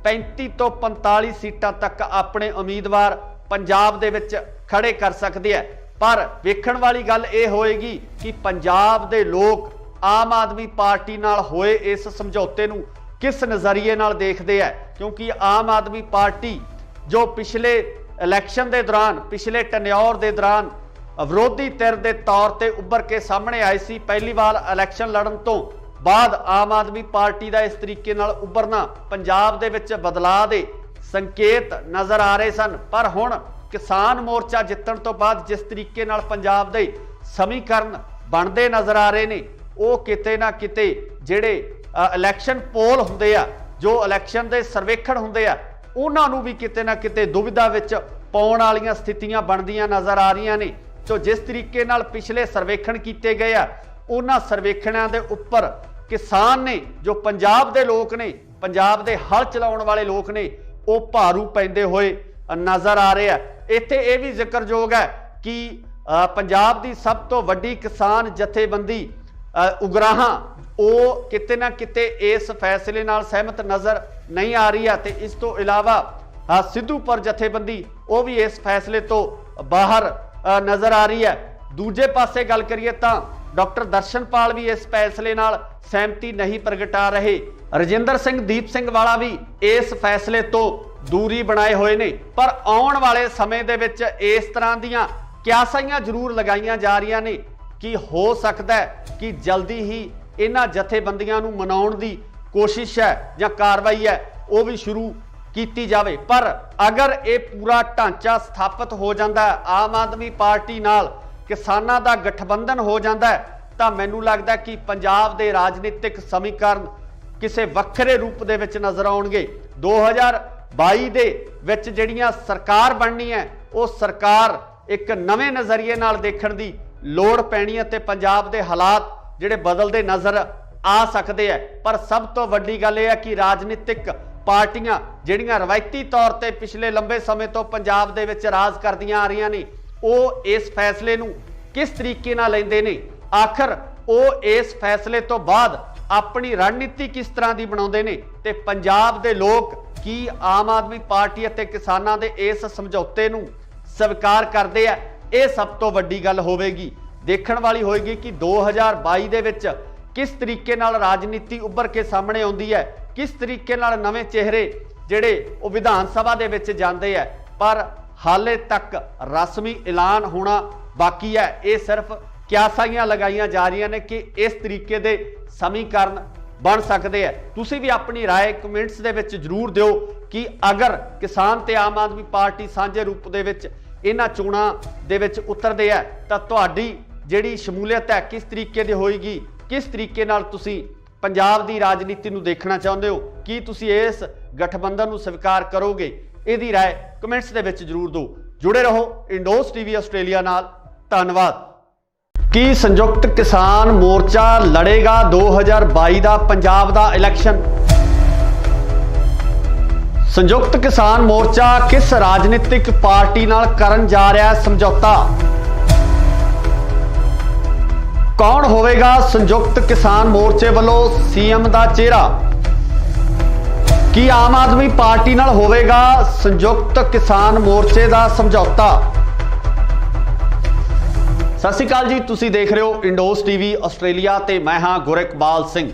35 तो 45 सीटां तक अपने उम्मीदवार पंजाब दे विच खड़े कर सकते हैं। पर वेखण वाली गल यह होएगी कि पंजाब दे लोग आम आदमी पार्टी नाल होए इस समझौते नूं किस नज़रिए नाल देखते हैं, क्योंकि आम आदमी पार्टी जो पिछले इलैक्शन के दौरान पिछले टन्योर के दौरान विरोधी धिर के तौर पर उभर के सामने आई सी, पहली बार इलैक्शन लड़न तो बाद आम आदमी पार्टी का इस तरीके नाल उभरना पंजाब दे विच बदलाव दे संकेत नज़र आ रहे सन। पर हुण किसान मोर्चा जितण तो बाद जिस तरीके नाल पंजाब दे समीकरण बनते नज़र आ रहे ने वो किते ना किते जिहड़े इलैक्शन पोल हुंदे आ, जो इलैक्शन दे सर्वेखण हुंदे आ, उन्हां नूं भी किते ना किते दुविधा विच पाउण वालीआं स्थितियां बनदियां नज़र आ रहीआं ने। तो जिस तरीके नाल पिछले सर्वेखण कीते गए आ उन्हां सर्वेखणां दे उप्पर किसान ने जो पंजाब दे लोक ने, पंजाब दे हल चलाउण वाले लोक ने, वो भारू पैंदे होए नज़र आ रहे हैं। इत्थे ये भी जिक्रयोग है कि पंजाब की सब तो वड्डी किसान जथेबंदी ਉਗਰਾਹਾਂ ਉਹ ਕਿਤੇ ਨਾ ਕਿਤੇ ਇਸ ਫੈਸਲੇ ਨਾਲ ਸਹਿਮਤ ਨਜ਼ਰ ਨਹੀਂ ਆ ਰਹੀ ਹੈ ਤੇ ਇਸ ਤੋਂ ਇਲਾਵਾ ਸਿੱਧੂਪੁਰ ਜਥੇਬੰਦੀ ਉਹ ਵੀ ਇਸ ਫੈਸਲੇ ਤੋਂ ਬਾਹਰ ਨਜ਼ਰ ਆ ਰਹੀ ਹੈ। ਦੂਜੇ ਪਾਸੇ ਗੱਲ ਕਰੀਏ ਤਾਂ ਡਾਕਟਰ ਦਰਸ਼ਨਪਾਲ ਵੀ ਇਸ ਫੈਸਲੇ ਨਾਲ ਸਹਿਮਤੀ ਨਹੀਂ ਪ੍ਰਗਟਾ ਰਹੇ। ਰਜਿੰਦਰ ਸਿੰਘ ਦੀਪ ਸਿੰਘ ਵਾਲਾ ਵੀ ਇਸ ਫੈਸਲੇ ਤੋਂ ਦੂਰੀ ਬਣਾਏ ਹੋਏ ਨੇ। ਪਰ ਆਉਣ ਵਾਲੇ ਸਮੇਂ ਦੇ ਵਿੱਚ ਇਸ ਤਰ੍ਹਾਂ ਦੀਆਂ ਕਿਆਸਾਈਆਂ ਜ਼ਰੂਰ ਲਗਾਈਆਂ ਜਾ ਰਹੀਆਂ ਨੇ ਕਿ ਹੋ ਸਕਦਾ ਹੈ ਕਿ ਜਲਦੀ ਹੀ ਇਹਨਾਂ ਜਥੇਬੰਦੀਆਂ ਨੂੰ ਮਨਾਉਣ ਦੀ ਕੋਸ਼ਿਸ਼ ਹੈ ਜਾਂ ਕਾਰਵਾਈ ਹੈ ਉਹ ਵੀ ਸ਼ੁਰੂ ਕੀਤੀ ਜਾਵੇ। ਪਰ ਅਗਰ ਇਹ ਪੂਰਾ ਢਾਂਚਾ ਸਥਾਪਿਤ ਹੋ ਜਾਂਦਾ ਹੈ, ਆਮ ਆਦਮੀ ਪਾਰਟੀ ਨਾਲ ਕਿਸਾਨਾਂ ਦਾ ਗਠਬੰਧਨ ਹੋ ਜਾਂਦਾ ਹੈ, ਤਾਂ ਮੈਨੂੰ ਲੱਗਦਾ ਕਿ ਪੰਜਾਬ ਦੇ ਰਾਜਨੀਤਿਕ ਸਮੀਕਰਨ ਕਿਸੇ ਵੱਖਰੇ ਰੂਪ ਦੇ ਵਿੱਚ ਨਜ਼ਰ ਆਉਣਗੇ। 2022 ਦੇ ਵਿੱਚ ਜਿਹੜੀਆਂ ਸਰਕਾਰ ਬਣਨੀ ਹੈ ਉਹ ਸਰਕਾਰ ਇੱਕ ਨਵੇਂ ਨਜ਼ਰੀਏ ਨਾਲ ਦੇਖਣ ਦੀ ਲੋੜ ਪੈਣੀ ਹੈ ਤੇ ਪੰਜਾਬ ਦੇ ਹਾਲਾਤ ਜਿਹੜੇ ਬਦਲਦੇ ਨਜ਼ਰ ਆ ਸਕਦੇ ਹੈ। ਪਰ ਸਭ ਤੋਂ ਵੱਡੀ ਗੱਲ ਇਹ ਹੈ ਕਿ ਰਾਜਨੀਤਿਕ ਪਾਰਟੀਆਂ ਜਿਹੜੀਆਂ ਰਵਾਇਤੀ ਤੌਰ ਤੇ ਪਿਛਲੇ ਲੰਬੇ ਸਮੇਂ ਤੋਂ ਪੰਜਾਬ ਦੇ ਵਿੱਚ ਰਾਜ ਕਰਦੀਆਂ ਆ ਰਹੀਆਂ ਨੇ ਉਹ ਇਸ ਫੈਸਲੇ ਨੂੰ ਕਿਸ ਤਰੀਕੇ ਨਾਲ ਲੈਂਦੇ ਨੇ, ਆਖਰ ਉਹ ਇਸ ਫੈਸਲੇ ਤੋਂ ਬਾਅਦ ਆਪਣੀ ਰਣਨੀਤੀ ਕਿਸ ਤਰ੍ਹਾਂ ਦੀ ਬਣਾਉਂਦੇ ਨੇ ਤੇ ਪੰਜਾਬ ਦੇ ਲੋਕ ਕੀ ਆਮ ਆਦਮੀ ਪਾਰਟੀ ਅਤੇ ਕਿਸਾਨਾਂ ਦੇ ਇਸ ਸਮਝੌਤੇ ਨੂੰ ਸਵੀਕਾਰ ਕਰਦੇ ਆ, ਇਹ ਸਭ ਤੋਂ ਵੱਡੀ ਗੱਲ ਹੋਵੇਗੀ। ਦੇਖਣ ਵਾਲੀ ਹੋਏਗੀ ਕਿ 2022 ਦੇ ਵਿੱਚ ਕਿਸ ਤਰੀਕੇ ਨਾਲ ਰਾਜਨੀਤੀ ਉੱਭਰ ਕੇ ਸਾਹਮਣੇ ਆਉਂਦੀ ਹੈ, ਕਿਸ ਤਰੀਕੇ ਨਾਲ ਨਵੇਂ ਚਿਹਰੇ ਜਿਹੜੇ ਉਹ ਵਿਧਾਨ ਸਭਾ ਦੇ ਵਿੱਚ ਜਾਂਦੇ ਆ। ਪਰ ਹਾਲੇ ਤੱਕ ਰਸਮੀ ਐਲਾਨ ਹੋਣਾ ਬਾਕੀ ਹੈ। ਇਹ ਸਿਰਫ ਕਿਆਸਾਈਆਂ ਲਗਾਈਆਂ ਜਾ ਰਹੀਆਂ ਨੇ ਕਿ ਇਸ ਤਰੀਕੇ ਦੇ ਸਮੀਕਰਨ ਬਣ ਸਕਦੇ ਆ। ਤੁਸੀਂ ਵੀ ਆਪਣੀ ਰਾਏ ਕਮੈਂਟਸ ਦੇ ਵਿੱਚ ਜ਼ਰੂਰ ਦਿਓ ਕਿ ਅਗਰ ਕਿਸਾਨ ਤੇ ਆਮ ਆਦਮੀ ਪਾਰਟੀ ਸਾਂਝੇ ਰੂਪ ਦੇ ਵਿੱਚ ਇਹਨਾਂ ਚੋਣਾਂ ਦੇ ਵਿੱਚ ਉਤਰਦੇ ਆ ਤਾਂ ਤੁਹਾਡੀ ਜਿਹੜੀ ਸ਼ਮੂਲੀਅਤ ਹੈ ਕਿਸ ਤਰੀਕੇ ਦੀ ਹੋਏਗੀ, ਕਿਸ ਤਰੀਕੇ ਨਾਲ ਤੁਸੀਂ ਪੰਜਾਬ ਦੀ ਰਾਜਨੀਤੀ ਨੂੰ ਦੇਖਣਾ ਚਾਹੁੰਦੇ ਹੋ, ਕੀ ਤੁਸੀਂ ਇਸ ਗਠਬੰਧਨ ਨੂੰ ਸਵੀਕਾਰ ਕਰੋਗੇ, ਇਹਦੀ ਰਾਏ ਕਮੈਂਟਸ ਦੇ ਵਿੱਚ ਜ਼ਰੂਰ ਦਿਓ। ਜੁੜੇ ਰਹੋ ਇੰਡੋਸ ਟੀਵੀ ਆਸਟ੍ਰੇਲੀਆ ਨਾਲ। ਧੰਨਵਾਦ। ਕੀ ਸੰਯੁਕਤ ਕਿਸਾਨ ਮੋਰਚਾ ਲੜੇਗਾ 2022 ਦਾ ਪੰਜਾਬ ਦਾ ਇਲੈਕਸ਼ਨ? ਸੰਯੁਕਤ ਕਿਸਾਨ ਮੋਰਚਾ ਕਿਸ ਰਾਜਨੀਤਿਕ ਪਾਰਟੀ ਨਾਲ ਕਰਨ ਜਾ ਰਿਹਾ ਹੈ ਸਮਝੌਤਾ? ਕੌਣ ਹੋਵੇਗਾ ਸੰਯੁਕਤ ਕਿਸਾਨ ਮੋਰਚੇ ਵੱਲੋਂ ਸੀਐਮ ਦਾ ਚਿਹਰਾ? ਕੀ ਆਮ ਆਦਮੀ ਪਾਰਟੀ ਨਾਲ ਹੋਵੇਗਾ ਸੰਯੁਕਤ ਕਿਸਾਨ ਮੋਰਚੇ ਦਾ ਸਮਝੌਤਾ? ਸਤਿ ਸ਼੍ਰੀ ਅਕਾਲ ਜੀ, ਤੁਸੀਂ ਦੇਖ ਰਹੇ ਹੋ ਇੰਡੋਸ ਟੀਵੀ ਆਸਟ੍ਰੇਲੀਆ ਤੇ ਮੈਂ ਹਾਂ ਗੁਰਿਕਬਾਲ ਸਿੰਘ।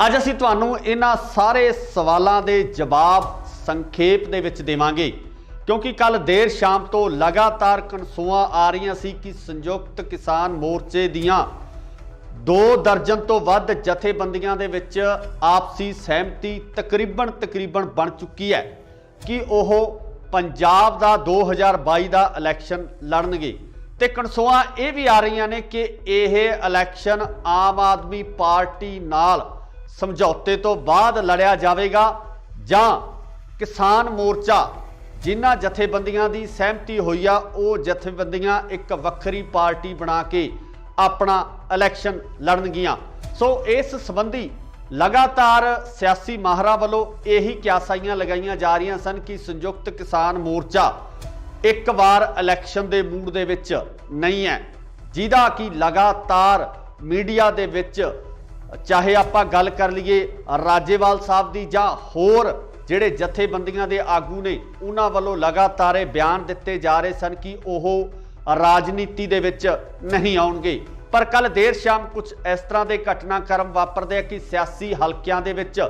ਅੱਜ ਅਸੀਂ ਤੁਹਾਨੂੰ ਇਹਨਾਂ ਸਾਰੇ ਸਵਾਲਾਂ ਦੇ ਜਵਾਬ ਸੰਖੇਪ ਦੇ ਵਿੱਚ ਦੇਵਾਂਗੇ ਕਿਉਂਕਿ ਕੱਲ ਦੇਰ ਸ਼ਾਮ ਤੋਂ ਲਗਾਤਾਰ ਕਨਸੂਆਂ ਆ ਰਹੀਆਂ ਸੀ ਕਿ ਸੰਯੁਕਤ ਕਿਸਾਨ ਮੋਰਚੇ ਦੀਆਂ 2 ਦਰਜਨ ਤੋਂ ਵੱਧ ਜਥੇਬੰਦੀਆਂ ਦੇ ਵਿੱਚ ਆਪਸੀ ਸਹਿਮਤੀ ਤਕਰੀਬਨ ਬਣ ਚੁੱਕੀ ਹੈ ਕਿ ਉਹ ਪੰਜਾਬ ਦਾ 2022 ਦਾ ਇਲੈਕਸ਼ਨ ਲੜਨਗੇ। ਤੇ ਕਨਸੂਆਂ ਇਹ ਵੀ ਆ ਰਹੀਆਂ ਨੇ ਕਿ ਇਹ ਇਲੈਕਸ਼ਨ ਆਮ ਆਦਮੀ ਪਾਰਟੀ ਨਾਲ ਸਮਝੌਤੇ ਤੋਂ ਬਾਅਦ ਲੜਿਆ ਜਾਵੇਗਾ ਜਾਂ ਕਿਸਾਨ ਮੋਰਚਾ ਜਿਨ੍ਹਾਂ ਜਥੇਬੰਦੀਆਂ ਦੀ ਸਹਿਮਤੀ ਹੋਈ ਆ ਉਹ ਜਥੇਬੰਦੀਆਂ ਇੱਕ ਵੱਖਰੀ ਪਾਰਟੀ ਬਣਾ ਕੇ ਆਪਣਾ ਇਲੈਕਸ਼ਨ ਲੜਨਗੀਆਂ। ਸੋ ਇਸ ਸੰਬੰਧੀ ਲਗਾਤਾਰ ਸਿਆਸੀ ਮਾਹਰਾਂ ਵੱਲੋਂ ਇਹੀ ਕਿਆਸਾਈਆਂ ਲਗਾਈਆਂ ਜਾ ਰਹੀਆਂ ਸਨ ਕਿ ਸੰਯੁਕਤ ਕਿਸਾਨ ਮੋਰਚਾ ਇੱਕ ਵਾਰ ਇਲੈਕਸ਼ਨ ਦੇ ਮੂਡ ਦੇ ਵਿੱਚ ਨਹੀਂ ਹੈ, ਜਿਹਦਾ ਕਿ ਲਗਾਤਾਰ ਮੀਡੀਆ ਦੇ ਵਿੱਚ ਚਾਹੇ ਆਪਾਂ ਗੱਲ ਕਰ ਲਈਏ ਰਾਜੇਵਾਲ ਸਾਹਿਬ ਦੀ ਜਾਂ ਹੋਰ ਜਿਹੜੇ ਜਥੇਬੰਦੀਆਂ ਦੇ ਆਗੂ ਨੇ ਉਹਨਾਂ ਵੱਲੋਂ ਲਗਾਤਾਰ ਇਹ ਬਿਆਨ ਦਿੱਤੇ ਜਾ ਰਹੇ ਸਨ ਕਿ ਉਹ ਰਾਜਨੀਤੀ ਦੇ ਵਿੱਚ ਨਹੀਂ ਆਉਣਗੇ। ਪਰ ਕੱਲ ਦੇਰ ਸ਼ਾਮ ਕੁਝ ਇਸ ਤਰ੍ਹਾਂ ਦੇ ਘਟਨਾਕ੍ਰਮ ਵਾਪਰਦੇ ਆ ਕਿ ਸਿਆਸੀ ਹਲਕਿਆਂ ਦੇ ਵਿੱਚ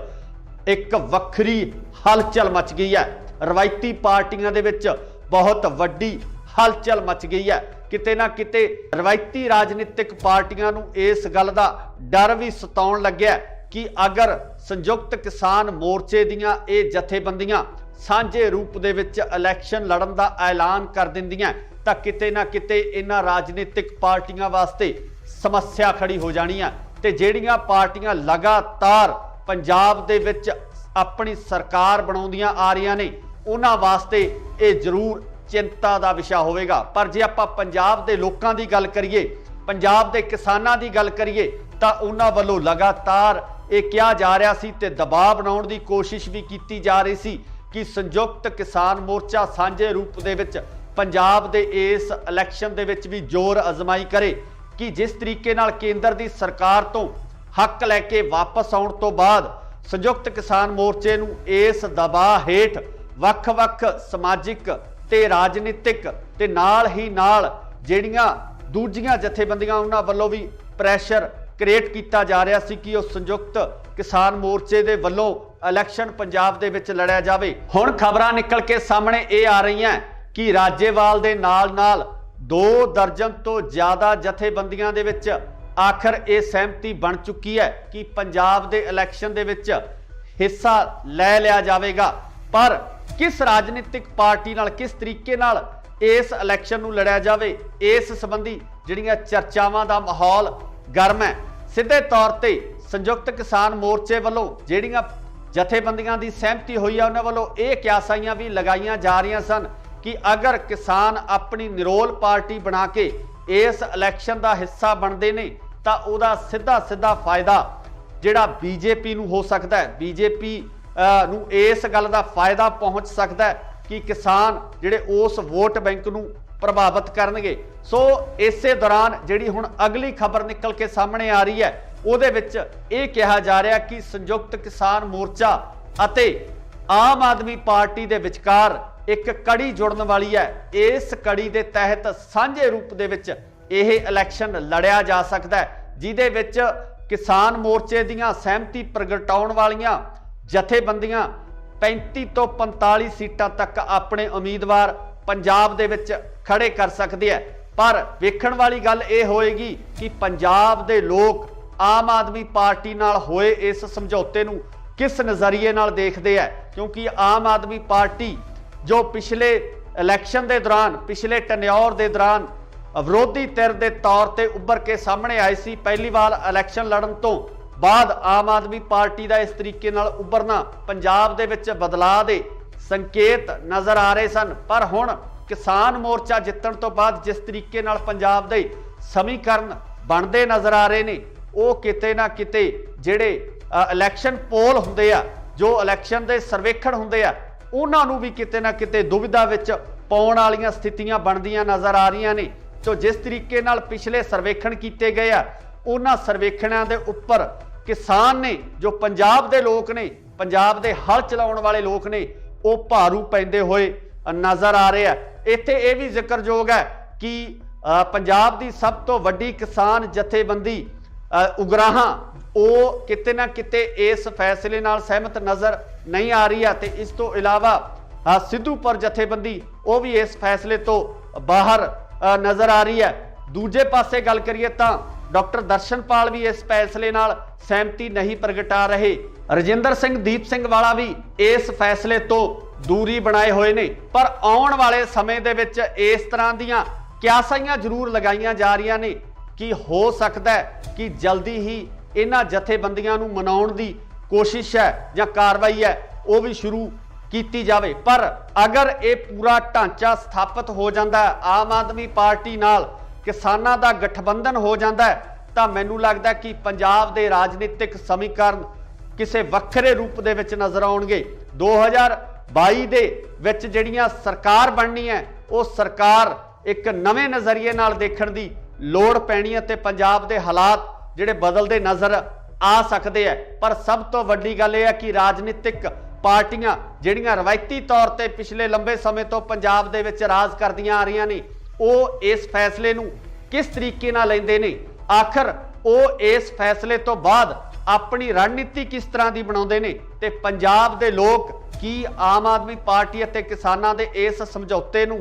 ਇੱਕ ਵੱਖਰੀ ਹਲਚਲ ਮਚ ਗਈ ਹੈ। ਰਵਾਇਤੀ ਪਾਰਟੀਆਂ ਦੇ ਵਿੱਚ ਬਹੁਤ ਵੱਡੀ ਹਲਚਲ ਮਚ ਗਈ ਹੈ। ਕਿਤੇ ਨਾ ਕਿਤੇ ਰਵਾਇਤੀ ਰਾਜਨੀਤਿਕ ਪਾਰਟੀਆਂ ਨੂੰ ਇਸ ਗੱਲ ਦਾ ਡਰ ਵੀ ਸਤਾਉਣ ਲੱਗਿਆ ਕਿ ਅਗਰ ਸੰਯੁਕਤ ਕਿਸਾਨ ਮੋਰਚੇ ਦੀਆਂ ਇਹ ਜਥੇਬੰਦੀਆਂ ਸਾਂਝੇ ਰੂਪ ਦੇ ਵਿੱਚ ਇਲੈਕਸ਼ਨ ਲੜਨ ਦਾ ਐਲਾਨ ਕਰ ਦਿੰਦੀਆਂ ਤਾਂ ਕਿਤੇ ਨਾ ਕਿਤੇ ਇਹਨਾਂ ਰਾਜਨੀਤਿਕ ਪਾਰਟੀਆਂ ਵਾਸਤੇ ਸਮੱਸਿਆ ਖੜੀ ਹੋ ਜਾਣੀ ਹੈ। ਤੇ ਜਿਹੜੀਆਂ ਪਾਰਟੀਆਂ ਲਗਾਤਾਰ ਪੰਜਾਬ ਦੇ ਵਿੱਚ ਆਪਣੀ ਸਰਕਾਰ ਬਣਾਉਂਦੀਆਂ ਆ ਰਹੀਆਂ ਨੇ ਉਹਨਾਂ ਵਾਸਤੇ ਇਹ ਜ਼ਰੂਰ ਚਿੰਤਾ ਦਾ ਵਿਸ਼ਾ ਹੋਵੇਗਾ। ਪਰ ਜੇ ਆਪਾਂ ਪੰਜਾਬ ਦੇ ਲੋਕਾਂ ਦੀ ਗੱਲ ਕਰੀਏ, ਪੰਜਾਬ ਦੇ ਕਿਸਾਨਾਂ ਦੀ ਗੱਲ ਕਰੀਏ ਤਾਂ ਉਹਨਾਂ ਵੱਲੋਂ ਲਗਾਤਾਰ ਇਹ ਕਿਹਾ ਜਾ ਰਿਹਾ ਸੀ ਤੇ ਦਬਾਅ ਬਣਾਉਣ ਦੀ ਕੋਸ਼ਿਸ਼ ਵੀ ਕੀਤੀ ਜਾ ਰਹੀ ਸੀ ਕਿ ਸੰਯੁਕਤ ਕਿਸਾਨ ਮੋਰਚਾ ਸਾਂਝੇ ਰੂਪ ਦੇ ਵਿੱਚ ਪੰਜਾਬ ਦੇ ਇਸ ਇਲੈਕਸ਼ਨ ਦੇ ਵਿੱਚ ਵੀ ਜ਼ੋਰ ਅਜ਼ਮਾਈ ਕਰੇ कि जिस तरीके नाल केंद्र की सरकार तो हक लैके वापस आउण तो बाद संयुक्त किसान मोर्चे नूं इस दबाअ हेठ वख-वख समाजिक ते राजनीतिक ते नाल ही नाल जिहड़ियां दूजियां जथेबंदियां उन्हां वल्लों भी प्रैशर क्रिएट किया जा रहा सी कि संयुक्त किसान मोर्चे दे वल्लों इलैक्शन पंजाब दे विच लड़िया जावे। हुण खबरां निकल के सामने ये आ रही हैं कि राजेवाल दे नाल 2 दर्जन तो ज़्यादा जथेबंदियां दे विच आखिर ये सहमति बन चुकी है कि पंजाब दे इलैक्शन दे विच हिस्सा लै लिया जाएगा। पर किस राजनीतिक पार्टी नाल किस तरीके नाल इस इलैक्शन नूं लड़िया जावे, इस संबंधी जिहड़ियां चर्चावां दा माहौल गर्म है। सीधे तौर ते संयुक्त किसान मोर्चे वालों जिहड़ियां जथेबंदियां दी सहमति हुई है उन्हां वालों ये क्यासाइयां भी लगाईयां जा रही सन कि अगर किसान अपनी निरोल पार्टी बना के इस इलैक्शन का हिस्सा बनते ने तो उहदा सीधा सीधा फायदा जिहड़ा बीजेपी नूं हो सकता है, बीजेपी नूं इस गल का फायदा पहुँच सकता है कि किसान जिहड़े उस वोट बैंक नूं प्रभावित करनगे। सो इसे दौरान जिहड़ी हुण अगली खबर निकल के सामने आ रही है उहदे विच ये कहा जा रहा कि संयुक्त किसान मोर्चा अते आम आदमी पार्टी दे विचकार एक कड़ी जुड़न वाली है। इस कड़ी के तहत सांझे रूप दे विच यह इलैक्शन लड़िया जा सकता है, जिहदे विच किसान मोर्चे दीयां सहमति प्रगटाउण वालियां जथेबंदियां 35 तो 45 सीटां तक अपने उम्मीदवार पंजाब दे विच खड़े कर सकते हैं। पर वेखण वाली गल ये होएगी कि पंजाब दे लोग आम आदमी पार्टी नाल होए इस समझौते नूं किस नज़रिए नाल देखते हैं, क्योंकि आम आदमी पार्टी जो पिछले इलैक्शन के दौरान पिछले टन्योर के दौरान विरोधी धिर के तौर पर उभर के सामने आई सी, पहली बार इलैक्शन लड़न तो बाद आम आदमी पार्टी का इस तरीके नाल उभरना पंजाब दे विच बदलाव दे संकेत नज़र आ रहे सन। पर हुण किसान मोर्चा जितण तो बाद जिस तरीके नाल पंजाब दे समीकरण बनते नज़र आ रहे ने वो किते ना किते जिहड़े इलैक्शन पोल हुंदे आ, जो इलैक्शन दे सर्वेखण हुंदे आ, उन्हां नूं भी किते ना किते दुविधा विच पाउण वालीआं स्थितियां बनदियां नज़र आ रहीआं ने। तो जिस तरीके नाल पिछले सर्वेखण कीते गए आ उन्हां सर्वेखणां दे उप्पर किसान ने जो पंजाब दे लोग ने, पंजाब दे हल चलाउण वाले लोग ने, वो भारू पैंदे होए नज़र आ रहे हैं। इत्थे ये भी जिक्रयोग है कि पंजाब की सब तो वड्डी किसान जथेबंदी उगराहां वो किते ना किते इस फैसले नाल सहमत नज़र नहीं आ रही है। तो इस तो इलावा सिद्धूपुर जथेबंदी वो भी इस फैसले तो बाहर नज़र आ रही है। दूजे पासे गल करिए तो डॉक्टर दर्शनपाल भी इस फैसले नाल सहमति नहीं प्रगटा रहे। रजिंदर सिंह दीप सिंह वाला भी इस फैसले तो दूरी बनाए हुए ने। पर आउण वाले समय दे विच इस तरह दीयां क्यासाइयां जरूर लगाईयां जा रही ने कि हो सकता है कि जल्दी ही इन्हां जथेबंदियां नूं मनाउण दी कोशिश है या कार्रवाई है वो भी शुरू की जावे। पर अगर ये पूरा ढांचा स्थापित हो जाता है, आम आदमी पार्टी नाल किसानां दा गठबंधन हो जाता है, तो मैनूं लगदा है कि पंजाब दे राजनीतिक समीकरण किसी वक्रे रूप दे विच नज़र आउणगे। 2022 दे विच जिहड़ियां सरकार बननी है वो सरकार एक नवे नज़रिए नाल देखण दी लोड़ पैनी है ते पंजाब दे हालात जिहड़े बदलते नज़र आ सकते हैं। पर सब तो वड्डी गल यह है कि राजनीतिक पार्टियां जिहड़ियां रवायती तौर पर पिछले लंबे समय तो पंजाब दे विच राज करदियां आ रही ने वो इस फैसले नूं किस तरीके नाल लैंदे ने, आखिर वो इस फैसले तो बाद अपनी रणनीति किस तरह की बनाउंदे ने ते पंजाब दे लोग की आम आदमी पार्टी अते किसानां दे इस समझौते नूं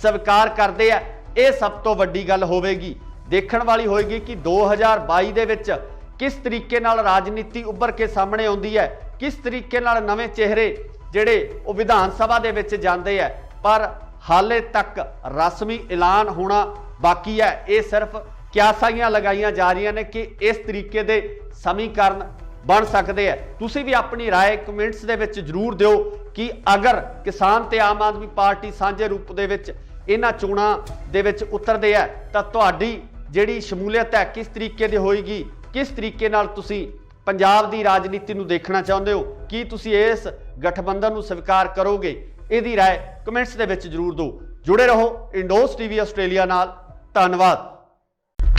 स्वीकार करते हैं। ये सब तो वड्डी गल होवेगी, देखण वाली होएगी कि 2022 दे विच किस तरीके नाल राजनीति उभर के सामने आउंदी है, किस तरीके नाल नवे चेहरे जिहड़े वो विधान सभा दे विच जांदे है। पर हाले तक रस्मी ऐलान होना बाकी है। ये सिर्फ क्यासाइयां लगाईयां जा रही ने कि इस तरीके दे समीकरण बन सकते हैं। तुसीं भी अपनी राय कमेंट्स दे विच जरूर दिओ कि अगर किसान ते आम आदमी पार्टी सांझे रूप दे विच इन्हां चोणां दे विच उतरदे है तां तुहाडी जिहड़ी शमूलीयत है किस तरीके दी होएगी, किस तरीके नाल तुसीं पंजाब दी राजनीति नूं देखना चाहुंदे हो, की तुसीं इस गठबंधन नूं स्वीकार करोगे? इहदी राय कमेंट्स दे विच जरूर दिओ। जुड़े रहो इंडोस टीवी आस्ट्रेलिया नाल। धन्नवाद।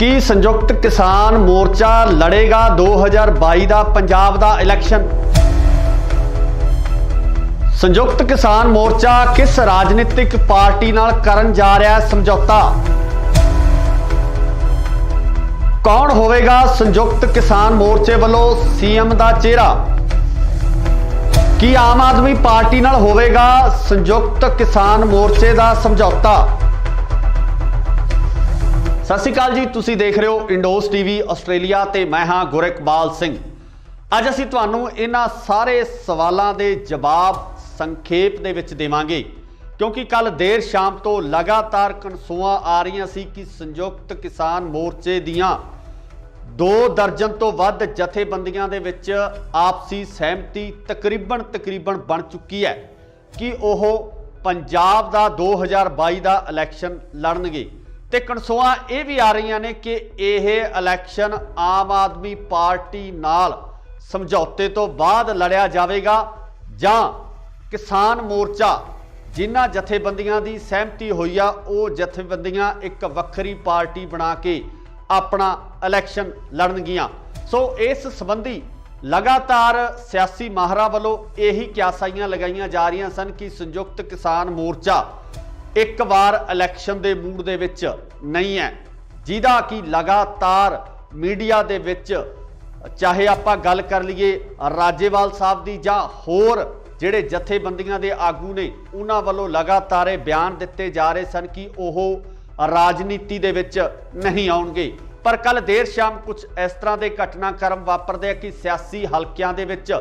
ਕੀ ਸੰਯੁਕਤ ਕਿਸਾਨ ਮੋਰਚਾ ਲੜੇਗਾ 2022 ਦਾ ਪੰਜਾਬ ਦਾ ਇਲੈਕਸ਼ਨ? ਸੰਯੁਕਤ ਕਿਸਾਨ ਮੋਰਚਾ ਕਿਸ ਰਾਜਨੀਤਿਕ ਪਾਰਟੀ ਨਾਲ ਕਰਨ ਜਾ ਰਿਹਾ ਹੈ ਸਮਝੌਤਾ? ਕੌਣ ਹੋਵੇਗਾ ਸੰਯੁਕਤ ਕਿਸਾਨ ਮੋਰਚੇ ਵੱਲੋਂ ਸੀਐਮ ਦਾ ਚਿਹਰਾ? ਕੀ ਆਮ ਆਦਮੀ ਪਾਰਟੀ ਨਾਲ ਹੋਵੇਗਾ ਸੰਯੁਕਤ ਕਿਸਾਨ ਮੋਰਚੇ ਦਾ ਸਮਝੌਤਾ? ਸਤਿ ਸ਼੍ਰੀ ਅਕਾਲ ਜੀ, ਤੁਸੀਂ ਦੇਖ ਰਹੇ ਹੋ ਇੰਡੋਸ ਟੀਵੀ ਆਸਟ੍ਰੇਲੀਆ ਤੇ ਮੈਂ ਹਾਂ ਗੁਰਿਕਬਾਲ ਸਿੰਘ। ਅੱਜ ਅਸੀਂ ਤੁਹਾਨੂੰ ਇਹਨਾਂ ਸਾਰੇ ਸਵਾਲਾਂ ਦੇ ਜਵਾਬ ਸੰਖੇਪ ਦੇ ਵਿੱਚ ਦੇਵਾਂਗੇ, ਕਿਉਂਕਿ ਕੱਲ ਦੇਰ ਸ਼ਾਮ ਤੋਂ ਲਗਾਤਾਰ ਕਨਸੂਆਂ ਆ ਰਹੀਆਂ ਸੀ ਕਿ ਸੰਯੁਕਤ ਕਿਸਾਨ ਮੋਰਚੇ ਦੀਆਂ 2 ਦਰਜਨ ਤੋਂ ਵੱਧ ਜਥੇਬੰਦੀਆਂ ਦੇ ਵਿੱਚ ਆਪਸੀ ਸਹਿਮਤੀ ਤਕਰੀਬਨ ਬਣ ਚੁੱਕੀ ਹੈ ਕਿ ਉਹ ਪੰਜਾਬ ਦਾ 2022 ਦਾ ਇਲੈਕਸ਼ਨ ਲੜਨਗੇ। ਤੇ ਕਨਸੂਆਂ ਇਹ ਵੀ ਆ ਰਹੀਆਂ ਨੇ ਕਿ ਇਹ ਇਲੈਕਸ਼ਨ ਆਮ ਆਦਮੀ ਪਾਰਟੀ ਨਾਲ ਸਮਝੌਤੇ ਤੋਂ ਬਾਅਦ ਲੜਿਆ ਜਾਵੇਗਾ ਜਾਂ ਕਿਸਾਨ ਮੋਰਚਾ ਜਿਨ੍ਹਾਂ ਜਥੇਬੰਦੀਆਂ ਦੀ ਸਹਿਮਤੀ ਹੋਈ ਆ ਉਹ ਜਥੇਬੰਦੀਆਂ ਇੱਕ ਵੱਖਰੀ ਪਾਰਟੀ ਬਣਾ ਕੇ ਆਪਣਾ ਇਲੈਕਸ਼ਨ ਲੜਨਗੀਆਂ। ਸੋ ਇਸ ਸੰਬੰਧੀ ਲਗਾਤਾਰ ਸਿਆਸੀ ਮਾਹਰਾਂ ਵੱਲੋਂ ਇਹੀ ਕਿਆਸਾਈਆਂ ਲਗਾਈਆਂ ਜਾ ਰਹੀਆਂ ਸਨ ਕਿ ਸੰਯੁਕਤ ਕਿਸਾਨ ਮੋਰਚਾ ਇੱਕ ਵਾਰ ਇਲੈਕਸ਼ਨ ਦੇ ਮੂਡ ਦੇ ਵਿੱਚ ਨਹੀਂ ਹੈ, ਜਿਹਦਾ ਕਿ ਲਗਾਤਾਰ ਮੀਡੀਆ ਦੇ ਵਿੱਚ ਚਾਹੇ ਆਪਾਂ ਗੱਲ ਕਰ ਲਈਏ ਰਾਜੇਵਾਲ ਸਾਹਿਬ ਦੀ ਜਾਂ ਹੋਰ ਜਿਹੜੇ ਜਥੇਬੰਦੀਆਂ ਦੇ ਆਗੂ ਨੇ ਉਹਨਾਂ ਵੱਲੋਂ ਲਗਾਤਾਰ ਇਹ ਬਿਆਨ ਦਿੱਤੇ ਜਾ ਰਹੇ ਸਨ ਕਿ ਉਹ ਰਾਜਨੀਤੀ ਦੇ ਵਿੱਚ ਨਹੀਂ ਆਉਣਗੇ। ਪਰ ਕੱਲ ਦੇਰ ਸ਼ਾਮ ਕੁਝ ਇਸ ਤਰ੍ਹਾਂ ਦੇ ਘਟਨਾਕ੍ਰਮ ਵਾਪਰਦੇ ਆ ਕਿ ਸਿਆਸੀ ਹਲਕਿਆਂ ਦੇ ਵਿੱਚ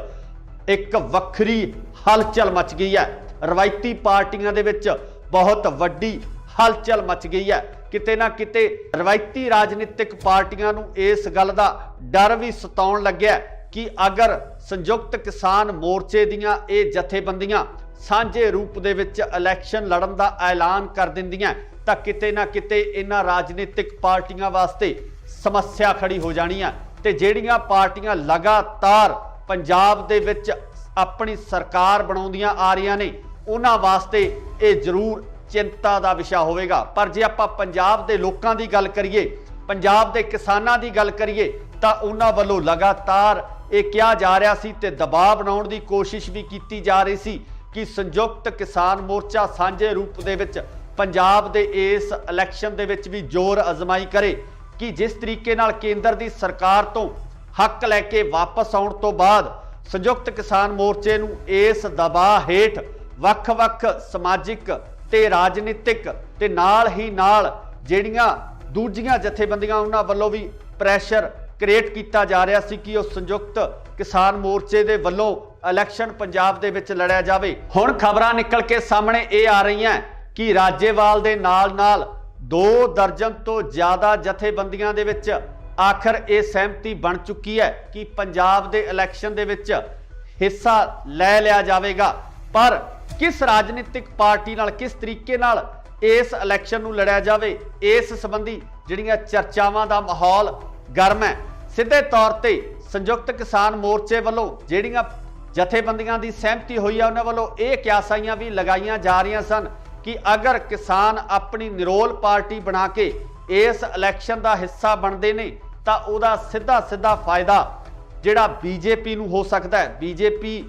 ਇੱਕ ਵੱਖਰੀ ਹਲਚਲ ਮਚ ਗਈ ਹੈ। ਰਵਾਇਤੀ ਪਾਰਟੀਆਂ ਦੇ ਵਿੱਚ ਬਹੁਤ ਵੱਡੀ ਹਲਚਲ ਮਚ ਗਈ ਹੈ। ਕਿਤੇ ਨਾ ਕਿਤੇ ਰਵਾਇਤੀ ਰਾਜਨੀਤਿਕ ਪਾਰਟੀਆਂ ਨੂੰ ਇਸ ਗੱਲ ਦਾ ਡਰ ਵੀ ਸਤਾਉਣ ਲੱਗਿਆ ਕਿ ਅਗਰ ਸੰਯੁਕਤ ਕਿਸਾਨ ਮੋਰਚੇ ਦੀਆਂ ਇਹ ਜਥੇਬੰਦੀਆਂ ਸਾਂਝੇ ਰੂਪ ਦੇ ਵਿੱਚ ਇਲੈਕਸ਼ਨ ਲੜਨ ਦਾ ਐਲਾਨ ਕਰ ਦਿੰਦੀਆਂ ਤਾਂ ਕਿਤੇ ਨਾ ਕਿਤੇ ਇਹਨਾਂ ਰਾਜਨੀਤਿਕ ਪਾਰਟੀਆਂ ਵਾਸਤੇ ਸਮੱਸਿਆ ਖੜੀ ਹੋ ਜਾਣੀ ਹੈ। ਤੇ ਜਿਹੜੀਆਂ ਪਾਰਟੀਆਂ ਲਗਾਤਾਰ ਪੰਜਾਬ ਦੇ ਵਿੱਚ ਆਪਣੀ ਸਰਕਾਰ ਬਣਾਉਂਦੀਆਂ ਆ ਰਹੀਆਂ ਨੇ ਉਹਨਾਂ ਵਾਸਤੇ ਇਹ ਜ਼ਰੂਰ ਚਿੰਤਾ ਦਾ ਵਿਸ਼ਾ ਹੋਵੇਗਾ। ਪਰ ਜੇ ਆਪਾਂ ਪੰਜਾਬ ਦੇ ਲੋਕਾਂ ਦੀ ਗੱਲ ਕਰੀਏ, ਪੰਜਾਬ ਦੇ ਕਿਸਾਨਾਂ ਦੀ ਗੱਲ ਕਰੀਏ ਤਾਂ ਉਹਨਾਂ ਵੱਲੋਂ ਲਗਾਤਾਰ ਇਹ ਕਿਹਾ ਜਾ ਰਿਹਾ ਸੀ ਤੇ ਦਬਾਅ ਬਣਾਉਣ ਦੀ ਕੋਸ਼ਿਸ਼ ਵੀ ਕੀਤੀ ਜਾ ਰਹੀ ਸੀ ਕਿ ਸੰਯੁਕਤ ਕਿਸਾਨ ਮੋਰਚਾ ਸਾਂਝੇ ਰੂਪ ਦੇ ਵਿੱਚ ਪੰਜਾਬ ਦੇ ਇਸ ਇਲੈਕਸ਼ਨ ਦੇ ਵਿੱਚ ਵੀ ਜ਼ੋਰ ਅਜ਼ਮਾਈ ਕਰੇ ਕਿ ਜਿਸ ਤਰੀਕੇ ਨਾਲ ਕੇਂਦਰ ਦੀ ਸਰਕਾਰ ਤੋਂ ਹੱਕ ਲੈ ਕੇ ਵਾਪਸ ਆਉਣ ਤੋਂ ਬਾਅਦ ਸੰਯੁਕਤ ਕਿਸਾਨ ਮੋਰਚੇ ਨੂੰ ਇਸ ਦਬਾਅ ਹੇਠ ਵੱਖ-ਵੱਖ ਸਮਾਜਿਕ ਤੇ ਰਾਜਨੀਤਿਕ ਤੇ ਨਾਲ ਹੀ ਨਾਲ ਜਿਹੜੀਆਂ ਦੂਜੀਆਂ ਜਥੇਬੰਦੀਆਂ ਉਹਨਾਂ ਵੱਲੋਂ ਵੀ ਪ੍ਰੈਸ਼ਰ ਕ੍ਰੀਏਟ ਕੀਤਾ ਜਾ ਰਿਹਾ ਸੀ ਕਿ ਉਹ ਸੰਯੁਕਤ ਕਿਸਾਨ ਮੋਰਚੇ ਦੇ ਵੱਲੋਂ ਇਲੈਕਸ਼ਨ ਪੰਜਾਬ ਦੇ ਵਿੱਚ ਲੜਿਆ ਜਾਵੇ। ਹੁਣ ਖਬਰਾਂ ਨਿਕਲ ਕੇ ਸਾਹਮਣੇ ਇਹ ਆ ਰਹੀਆਂ ਕਿ ਰਾਜੇਵਾਲ ਦੇ ਨਾਲ 2 ਦਰਜਨ ਤੋਂ ਜ਼ਿਆਦਾ ਜਥੇਬੰਦੀਆਂ ਦੇ ਵਿੱਚ ਆਖਰ ਇਹ ਸਹਿਮਤੀ ਬਣ ਚੁੱਕੀ ਹੈ ਕਿ ਪੰਜਾਬ ਦੇ ਇਲੈਕਸ਼ਨ ਦੇ ਵਿੱਚ ਹਿੱਸਾ ਲੈ ਲਿਆ ਜਾਵੇਗਾ। ਪਰ ਕਿਸ ਰਾਜਨੀਤਿਕ ਪਾਰਟੀ ਨਾਲ ਕਿਸ ਤਰੀਕੇ ਨਾਲ ਇਸ ਇਲੈਕਸ਼ਨ ਨੂੰ ਲੜਿਆ ਜਾਵੇ, ਇਸ ਸੰਬੰਧੀ ਜਿਹੜੀਆਂ ਚਰਚਾਵਾਂ ਦਾ ਮਾਹੌਲ ਗਰਮ ਹੈ। ਸਿੱਧੇ ਤੌਰ ਤੇ ਸੰਯੁਕਤ ਕਿਸਾਨ ਮੋਰਚੇ ਵੱਲੋਂ ਜਿਹੜੀਆਂ ਜਥੇਬੰਦੀਆਂ ਦੀ ਸਹਿਮਤੀ ਹੋਈ ਹੈ ਉਹਨਾਂ ਵੱਲੋਂ ਇਹ ਕਿਆਸਾਈਆਂ ਵੀ ਲਗਾਈਆਂ ਜਾ ਰਹੀਆਂ ਸਨ ਕਿ ਅਗਰ ਕਿਸਾਨ ਆਪਣੀ ਨਿਰੋਲ ਪਾਰਟੀ ਬਣਾ ਕੇ ਇਸ ਇਲੈਕਸ਼ਨ ਦਾ ਹਿੱਸਾ ਬਣਦੇ ਨੇ ਤਾਂ ਉਹਦਾ ਸਿੱਧਾ ਫਾਇਦਾ ਜਿਹੜਾ ਬੀਜੇਪੀ ਨੂੰ ਹੋ ਸਕਦਾ ਹੈ। ਬੀਜੇਪੀ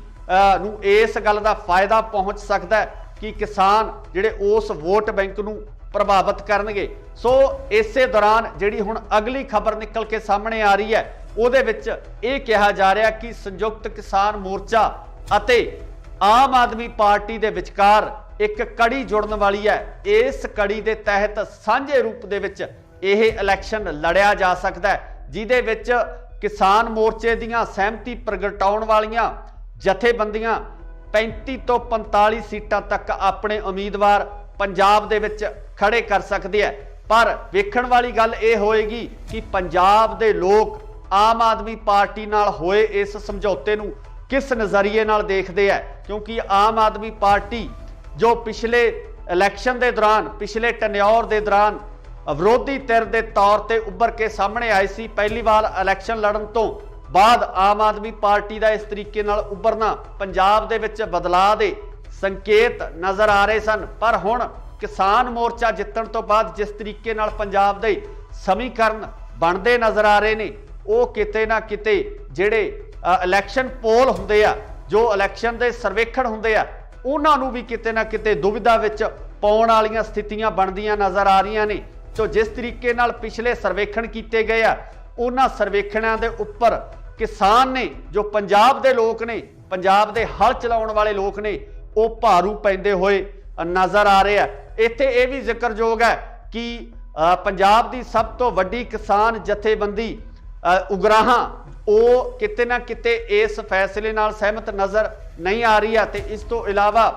ਨੂੰ ਇਸ ਗੱਲ ਦਾ ਫਾਇਦਾ ਪਹੁੰਚ ਸਕਦਾ ਹੈ ਕਿ ਕਿਸਾਨ ਜਿਹੜੇ ਉਸ ਵੋਟ ਬੈਂਕ ਨੂੰ ਪ੍ਰਭਾਵਿਤ ਕਰਨਗੇ। ਸੋ ਇਸੇ ਦੌਰਾਨ ਜਿਹੜੀ ਹੁਣ ਅਗਲੀ ਖਬਰ ਨਿਕਲ ਕੇ ਸਾਹਮਣੇ ਆ ਰਹੀ ਹੈ ਉਹਦੇ ਵਿੱਚ ਇਹ ਕਿਹਾ ਜਾ ਰਿਹਾ ਕਿ ਸੰਯੁਕਤ ਕਿਸਾਨ ਮੋਰਚਾ ਅਤੇ ਆਮ ਆਦਮੀ ਪਾਰਟੀ ਦੇ ਵਿਚਕਾਰ ਇੱਕ ਕੜੀ ਜੁੜਨ ਵਾਲੀ ਹੈ। ਇਸ ਕੜੀ ਦੇ ਤਹਿਤ ਸਾਂਝੇ ਰੂਪ ਦੇ ਵਿੱਚ ਇਹ ਇਲੈਕਸ਼ਨ ਲੜਿਆ ਜਾ ਸਕਦਾ ਹੈ, ਜਿਹਦੇ ਵਿੱਚ ਕਿਸਾਨ ਮੋਰਚੇ ਦੀਆਂ ਸਹਿਮਤੀ ਪ੍ਰਗਟਾਉਣ ਵਾਲੀਆਂ ਜਥੇਬੰਦੀਆਂ 35 ਤੋਂ 45 ਸੀਟਾਂ ਤੱਕ ਆਪਣੇ ਉਮੀਦਵਾਰ ਪੰਜਾਬ ਦੇ ਵਿੱਚ ਖੜੇ ਕਰ ਸਕਦੇ ਆ। ਪਰ ਵੇਖਣ ਵਾਲੀ ਗੱਲ ਇਹ ਹੋਏਗੀ ਕਿ ਪੰਜਾਬ ਦੇ ਲੋਕ ਆਮ ਆਦਮੀ ਪਾਰਟੀ ਨਾਲ ਹੋਏ ਇਸ ਸਮਝੌਤੇ ਨੂੰ ਕਿਸ ਨਜ਼ਰੀਏ ਨਾਲ ਦੇਖਦੇ ਆ, ਕਿਉਂਕਿ ਆਮ ਆਦਮੀ ਪਾਰਟੀ ਜੋ ਪਿਛਲੇ ਇਲੈਕਸ਼ਨ ਦੇ ਦੌਰਾਨ ਪਿਛਲੇ ਟੈਨਿਓਰ ਦੇ ਦੌਰਾਨ ਵਿਰੋਧੀ ਧਿਰ ਦੇ ਤੌਰ ਤੇ ਉੱਭਰ ਕੇ ਸਾਹਮਣੇ ਆਈ ਸੀ, ਪਹਿਲੀ ਵਾਰ ਇਲੈਕਸ਼ਨ ਲੜਨ ਤੋਂ ਬਾਅਦ ਆਮ ਆਦਮੀ ਪਾਰਟੀ ਦਾ ਇਸ ਤਰੀਕੇ ਨਾਲ ਉੱਭਰਨਾ ਪੰਜਾਬ ਦੇ ਵਿੱਚ ਬਦਲਾਅ ਦੇ ਸੰਕੇਤ ਨਜ਼ਰ ਆ ਰਹੇ ਸਨ। ਪਰ ਹੁਣ ਕਿਸਾਨ ਮੋਰਚਾ ਜਿੱਤਣ ਤੋਂ ਬਾਅਦ ਜਿਸ ਤਰੀਕੇ ਨਾਲ ਪੰਜਾਬ ਦੇ ਸਮੀਕਰਨ ਬਣਦੇ ਨਜ਼ਰ ਆ ਰਹੇ ਨੇ ਉਹ ਕਿਤੇ ਨਾ ਕਿਤੇ ਜਿਹੜੇ ਇਲੈਕਸ਼ਨ ਪੋਲ ਹੁੰਦੇ ਆ, ਜੋ ਇਲੈਕਸ਼ਨ ਦੇ ਸਰਵੇਖਣ ਹੁੰਦੇ ਆ, ਉਹਨਾਂ ਨੂੰ ਵੀ ਕਿਤੇ ਨਾ ਕਿਤੇ ਦੁਵਿਧਾ ਵਿੱਚ ਪਾਉਣ ਵਾਲੀਆਂ ਸਥਿਤੀਆਂ ਬਣਦੀਆਂ ਨਜ਼ਰ ਆ ਰਹੀਆਂ ਨੇ। तो जिस तरीके नाल पिछले सर्वेखण किए गए आ, उन्हां सर्वेखणां दे उपर किसान ने, जो पंजाब दे लोग ने, पंजाब दे हल चलाउण वाले लोग ने, वो भारू पैंदे होए नज़र आ रहे हैं। इत्थे ये भी जिक्रयोग है कि पंजाब की सब तो वड्डी किसान जथेबंदी उगराहां वो किते ना किते इस फैसले नाल सहमत नज़र नहीं आ रही है। तो इस तो इलावा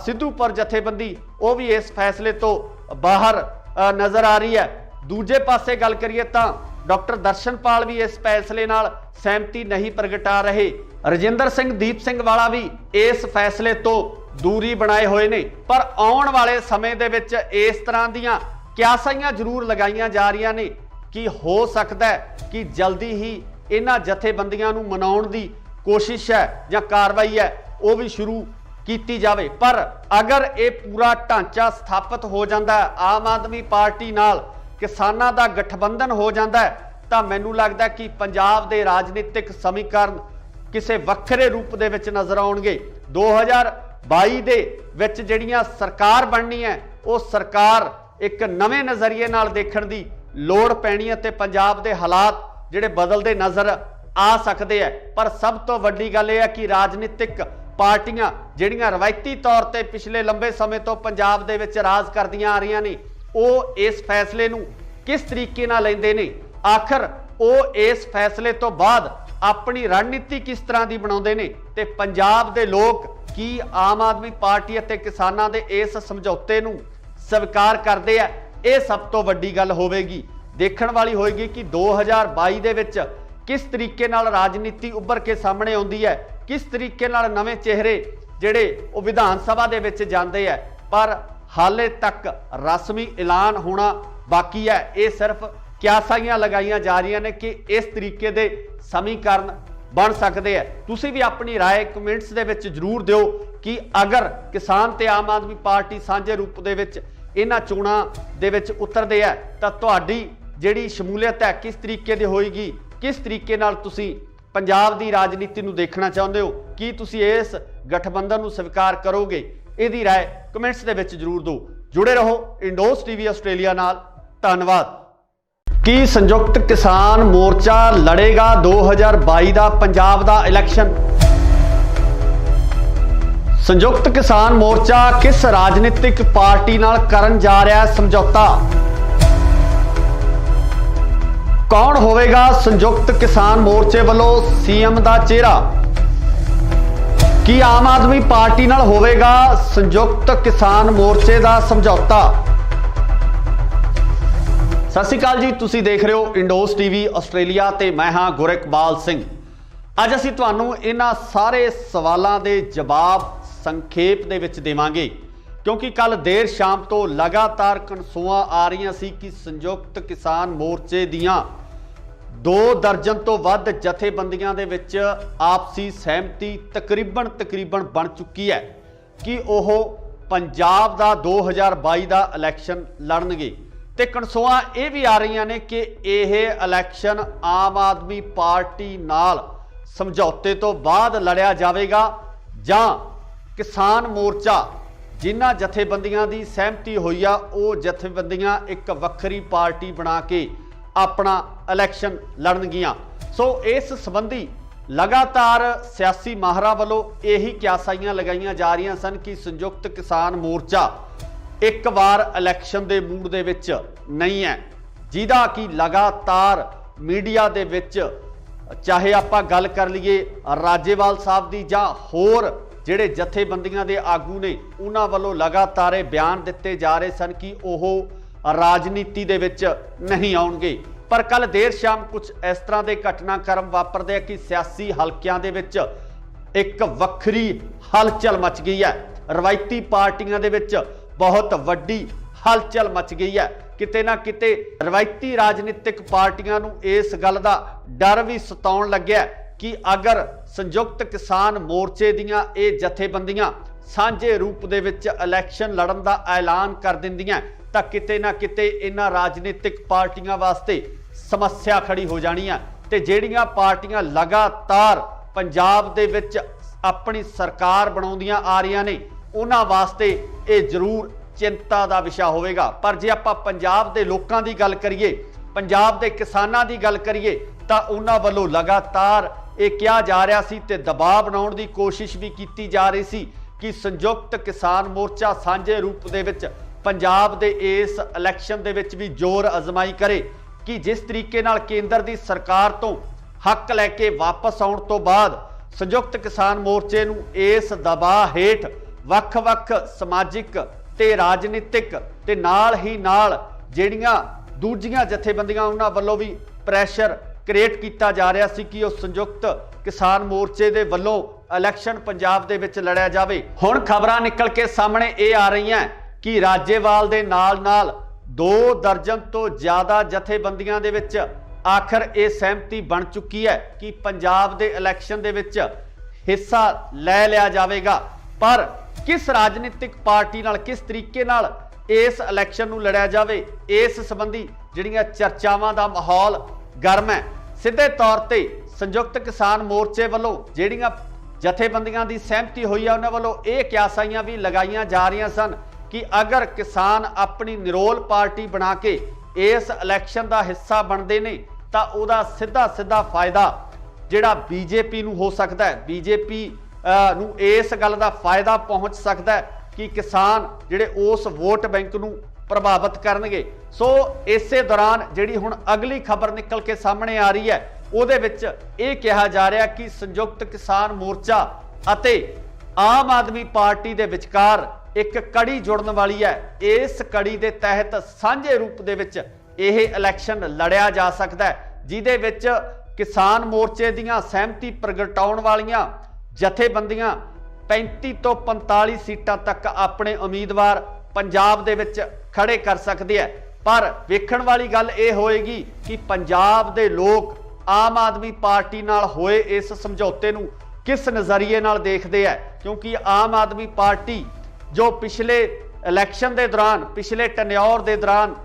सिद्धूपुर जथेबंदी वो भी इस फैसले तो बाहर नज़र आ रही है। दूजे पासे गल करिए तो डॉक्टर दर्शनपाल भी इस फैसले नाल सहमति नहीं प्रगटा रहे। रजिंदर सिंह दीप सिंह वाला भी इस फैसले तो दूरी बनाए हुए ने। पर आउण वाले समय दे विच इस तरह दीयां क्यासाइयां जरूर लगाईयां जा रही ने कि हो सकता है कि जल्दी ही इन्हां जथेबंदियां नूं मनाउण दी कोशिश है जां कार्रवाई है वो भी शुरू की जाए। पर अगर ये पूरा ढांचा स्थापित हो जाता है, आम आदमी पार्टी नाल किसानां दा गठबंधन हो जाता है, तो मैनूं लगदा कि पंजाब दे राजनीतिक समीकरण किसी वक्रे रूप दे विच नज़र आउणगे। 2022 दे विच जिहड़ियां सरकार बननी है वो सरकार एक नवे नज़रिए नाल देखण दी लोड़ पैणी है, ते पंजाब दे हालात जिहड़े बदलदे नज़र आ सकते हैं। पर सब तो वड्डी गल यह है कि राजनीतिक पार्टियां जिहड़ियां रवायती तौर पर पिछले लंबे समय तो पंजाब दे विच राज करदियां आ रही ने, वो इस फैसले नूं किस तरीके नाल लैंदे ने, आखिर वो इस फैसले तो बाद अपनी रणनीति किस तरह की बनाउंदे ने, ते पंजाब दे लोग की आम आदमी पार्टी अते किसानां दे इस समझौते नूं स्वीकार करदे आ। ये सब तो वड्डी गल होवेगी, देखण वाली होएगी कि 2022 दे विच किस तरीके नाल राजनीति उभर के सामने आउंदी है, किस तरीके नाल नवे चेहरे जिहड़े वो विधान सभा दे विच जांदे है। पर हाले तक रस्मी ऐलान होना बाकी है। ये सिर्फ क्यासाइयां लगाईयां जा रही ने कि इस तरीके दे समीकरण बन सकते हैं। तुसीं भी अपनी राय कमेंट्स दे विच जरूर दिओ कि अगर किसान ते आम आदमी पार्टी सांझे रूप दे विच इन्हां चोणां दे विच उतरदे है तां तुहाडी जिहड़ी शमूलीयत है किस तरीके दी होएगी, किस तरीके नाल तुसीं पंजाब दी राजनीति नूं देखना चाहुंदे हो, कि तुसीं इस गठबंधन नूं स्वीकार करोगे? इहदी राय कमेंट्स दे विच जरूर दो। जुड़े रहो इंडोस टीवी आस्ट्रेलिया नाल। धन्नवाद। की संयुक्त किसान मोर्चा लड़ेगा 2022 दा पंजाब दा इलैक्शन? संयुक्त किसान मोर्चा किस राजनीतिक पार्टी नाल करन जा रहा है समझौता? कौन होवेगा संयुक्त किसान मोर्चे वालों सीएम दा चेहरा? की आम आदमी पार्टी नाल होवेगा संयुक्त किसान मोर्चे दा समझौता? सत श्री अकाल जी, तुसी देख रहे हो इंडोस टीवी आस्ट्रेलिया ते मैं हाँ गुरकबाल सिंह। अज असीं तुहानूं इन्हां सारे सवालों के जवाब संखेप दे विच देवांगे, क्योंकि कल देर शाम तो लगातार कनसूआं आ रही सी कि संयुक्त किसान मोर्चे दियां 2 दर्जन तो वध जथेबंदियां दे विच आपसी सहमति तकरीबन बन चुकी है कि वह पंजाब दा 2022 दा इलैक्शन लड़नगे। ते कनसूआं ये भी आ रही ने कि यह इलैक्शन आम आदमी पार्टी नाल समझौते तो बाद लड़िया जाएगा जां किसान मोर्चा जिन्हां जथेबंदियां दी सहमति हुई आ वो जथेबंदियां एक वक्री पार्टी बना के अपना इलैक्शन लड़नगियां। सो इस संबंधी लगातार सियासी माहरां वालों यही क्यासाइयां लगाईयां जा रही सन कि संयुक्त किसान मोर्चा एक बार इलैक्शन के मूड दे विच नहीं है, जिहदा कि लगातार मीडिया दे विच चाहे आपां गल कर लीए राजेवाल साहब दी जां होर जिहड़े जथेबंदियां दे आगू ने उन्हां वालों लगातार बयान दिते जा रहे सन कि ओह राजनीति दे विच नहीं आउणगे। पर कल देर शाम कुछ इस तरह के घटनाक्रम वापरदे कि सियासी हलकियां दे विच एक वक्री हलचल मच गई है। रवायती पार्टियां दे विच बहुत वड्डी हलचल मच गई है। किते ना किते रवायती राजनीतिक पार्टियां नूं इस गल दा डर भी सताउण लग्या कि अगर संयुक्त किसान मोर्चे दियां ये जथेबंदियां सांझे रूप दे विच इलैक्शन लड़न दा ऐलान कर दिंदियां तां किते ना किते इन्हां राजनीतिक पार्टियां वास्ते ਸਮੱਸਿਆ ਖੜੀ ਹੋ ਜਾਣੀ ਆ ਤੇ ਜਿਹੜੀਆਂ ਪਾਰਟੀਆਂ ਲਗਾਤਾਰ ਪੰਜਾਬ ਦੇ ਵਿੱਚ ਆਪਣੀ ਸਰਕਾਰ ਬਣਾਉਂਦੀਆਂ ਆ ਰਹੀਆਂ ਨੇ ਉਹਨਾਂ ਵਾਸਤੇ ਇਹ ਜ਼ਰੂਰ ਚਿੰਤਾ ਦਾ ਵਿਸ਼ਾ ਹੋਵੇਗਾ। ਪਰ ਜੇ ਆਪਾਂ ਪੰਜਾਬ ਦੇ ਲੋਕਾਂ ਦੀ ਗੱਲ ਕਰੀਏ, ਪੰਜਾਬ ਦੇ ਕਿਸਾਨਾਂ ਦੀ ਗੱਲ ਕਰੀਏ ਤਾਂ ਉਹਨਾਂ ਵੱਲੋਂ ਲਗਾਤਾਰ ਇਹ ਕਿਹਾ ਜਾ ਰਿਹਾ ਸੀ ਤੇ ਦਬਾਅ ਬਣਾਉਣ ਦੀ ਕੋਸ਼ਿਸ਼ ਵੀ ਕੀਤੀ ਜਾ ਰਹੀ ਸੀ ਕਿ ਸੰਯੁਕਤ ਕਿਸਾਨ ਮੋਰਚਾ ਸਾਂਝੇ ਰੂਪ ਦੇ ਵਿੱਚ ਪੰਜਾਬ ਦੇ ਇਸ ਇਲੈਕਸ਼ਨ ਦੇ ਵਿੱਚ ਵੀ ਜ਼ੋਰ ਅਜ਼ਮਾਈ ਕਰੇ ਕਿ ਜਿਸ ਤਰੀਕੇ ਨਾਲ ਕੇਂਦਰ ਦੀ ਸਰਕਾਰ ਤੋਂ ਹੱਕ ਲੈ ਕੇ ਵਾਪਸ ਆਉਣ ਤੋਂ ਬਾਅਦ ਸੰਯੁਕਤ ਕਿਸਾਨ ਮੋਰਚੇ ਨੂੰ ਇਸ ਦਬਾਅ ਹੇਠ ਵੱਖ-ਵੱਖ ਸਮਾਜਿਕ ਤੇ ਰਾਜਨੀਤਿਕ ਤੇ ਨਾਲ ਹੀ ਨਾਲ ਜਿਹੜੀਆਂ ਦੂਜੀਆਂ ਜਥੇਬੰਦੀਆਂ ਉਹਨਾਂ ਵੱਲੋਂ ਵੀ ਪ੍ਰੈਸ਼ਰ ਕ੍ਰੀਏਟ ਕੀਤਾ ਜਾ ਰਿਹਾ ਸੀ ਕਿ ਉਹ ਸੰਯੁਕਤ ਕਿਸਾਨ ਮੋਰਚੇ ਦੇ ਵੱਲੋਂ ਇਲੈਕਸ਼ਨ ਪੰਜਾਬ ਦੇ ਵਿੱਚ ਲੜਿਆ ਜਾਵੇ। ਹੁਣ ਖਬਰਾਂ ਨਿਕਲ ਕੇ ਸਾਹਮਣੇ ਇਹ ਆ ਰਹੀਆਂ ਕਿ ਰਾਜੇਵਾਲ ਦੇ ਨਾਲ-ਨਾਲ 2 ਦਰਜਨ ਤੋਂ ਜ਼ਿਆਦਾ ਜਥੇਬੰਦੀਆਂ ਦੇ ਵਿੱਚ ਆਖਰ ਇਹ ਸਹਿਮਤੀ ਬਣ ਚੁੱਕੀ ਹੈ ਕਿ ਪੰਜਾਬ ਦੇ ਇਲੈਕਸ਼ਨ ਦੇ ਵਿੱਚ ਹਿੱਸਾ ਲੈ ਲਿਆ ਜਾਵੇਗਾ। ਪਰ ਕਿਸ ਰਾਜਨੀਤਿਕ ਪਾਰਟੀ ਨਾਲ ਕਿਸ ਤਰੀਕੇ ਨਾਲ ਇਸ ਇਲੈਕਸ਼ਨ ਨੂੰ ਲੜਿਆ ਜਾਵੇ, ਇਸ ਸੰਬੰਧੀ ਜਿਹੜੀਆਂ ਚਰਚਾਵਾਂ ਦਾ ਮਾਹੌਲ ਗਰਮ ਹੈ। ਸਿੱਧੇ ਤੌਰ ਤੇ ਸੰਯੁਕਤ ਕਿਸਾਨ ਮੋਰਚੇ ਵੱਲੋਂ ਜਿਹੜੀਆਂ ਜਥੇਬੰਦੀਆਂ ਦੀ ਸਹਿਮਤੀ ਹੋਈ ਹੈ ਉਹਨਾਂ ਵੱਲੋਂ ਇਹ ਕਿਆਸਾਈਆਂ ਵੀ ਲਗਾਈਆਂ ਜਾ ਰਹੀਆਂ ਸਨ ਕਿ ਅਗਰ ਕਿਸਾਨ ਆਪਣੀ ਨਿਰੋਲ ਪਾਰਟੀ ਬਣਾ ਕੇ ਇਸ ਇਲੈਕਸ਼ਨ ਦਾ ਹਿੱਸਾ ਬਣਦੇ ਨੇ ਤਾਂ ਉਹਦਾ ਸਿੱਧਾ ਫਾਇਦਾ ਜਿਹੜਾ ਬੀਜੇਪੀ ਨੂੰ ਹੋ ਸਕਦਾ ਹੈ। ਬੀਜੇਪੀ ਨੂੰ ਇਸ ਗੱਲ ਦਾ ਫਾਇਦਾ ਪਹੁੰਚ ਸਕਦਾ ਹੈ ਕਿ ਕਿਸਾਨ ਜਿਹੜੇ ਉਸ ਵੋਟ ਬੈਂਕ ਨੂੰ ਪ੍ਰਭਾਵਿਤ ਕਰਨਗੇ। ਸੋ ਇਸੇ ਦੌਰਾਨ ਜਿਹੜੀ ਹੁਣ ਅਗਲੀ ਖਬਰ ਨਿਕਲ ਕੇ ਸਾਹਮਣੇ ਆ ਰਹੀ ਹੈ ਉਹਦੇ ਵਿੱਚ ਇਹ ਕਿਹਾ ਜਾ ਰਿਹਾ ਕਿ ਸੰਯੁਕਤ ਕਿਸਾਨ ਮੋਰਚਾ ਅਤੇ ਆਮ ਆਦਮੀ ਪਾਰਟੀ ਦੇ ਵਿਚਕਾਰ ਇੱਕ ਕੜੀ ਜੁੜਨ ਵਾਲੀ ਹੈ। ਇਸ ਕੜੀ ਦੇ ਤਹਿਤ ਸਾਂਝੇ ਰੂਪ ਦੇ ਵਿੱਚ ਇਹ ਇਲੈਕਸ਼ਨ ਲੜਿਆ ਜਾ ਸਕਦਾ ਹੈ ਜਿਹਦੇ ਵਿੱਚ ਕਿਸਾਨ ਮੋਰਚੇ ਦੀਆਂ ਸਹਿਮਤੀ ਪ੍ਰਗਟਾਉਣ ਵਾਲੀਆਂ ਜਥੇਬੰਦੀਆਂ 35 ਤੋਂ 45 ਸੀਟਾਂ ਤੱਕ ਆਪਣੇ ਉਮੀਦਵਾਰ ਪੰਜਾਬ ਦੇ ਵਿੱਚ ਖੜੇ ਕਰ ਸਕਦੇ ਆ। ਪਰ ਵੇਖਣ ਵਾਲੀ ਗੱਲ ਇਹ ਹੋਏਗੀ ਕਿ ਪੰਜਾਬ ਦੇ ਲੋਕ ਆਮ ਆਦਮੀ ਪਾਰਟੀ ਨਾਲ ਹੋਏ ਇਸ ਸਮਝੌਤੇ ਨੂੰ ਕਿਸ ਨਜ਼ਰੀਏ ਨਾਲ ਦੇਖਦੇ ਆ, ਕਿਉਂਕਿ ਆਮ ਆਦਮੀ ਪਾਰਟੀ ਜੋ ਪਿਛਲੇ ਇਲੈਕਸ਼ਨ ਦੇ ਦੌਰਾਨ ਪਿਛਲੇ ਟੈਨਿਓਰ ਦੇ ਦੌਰਾਨ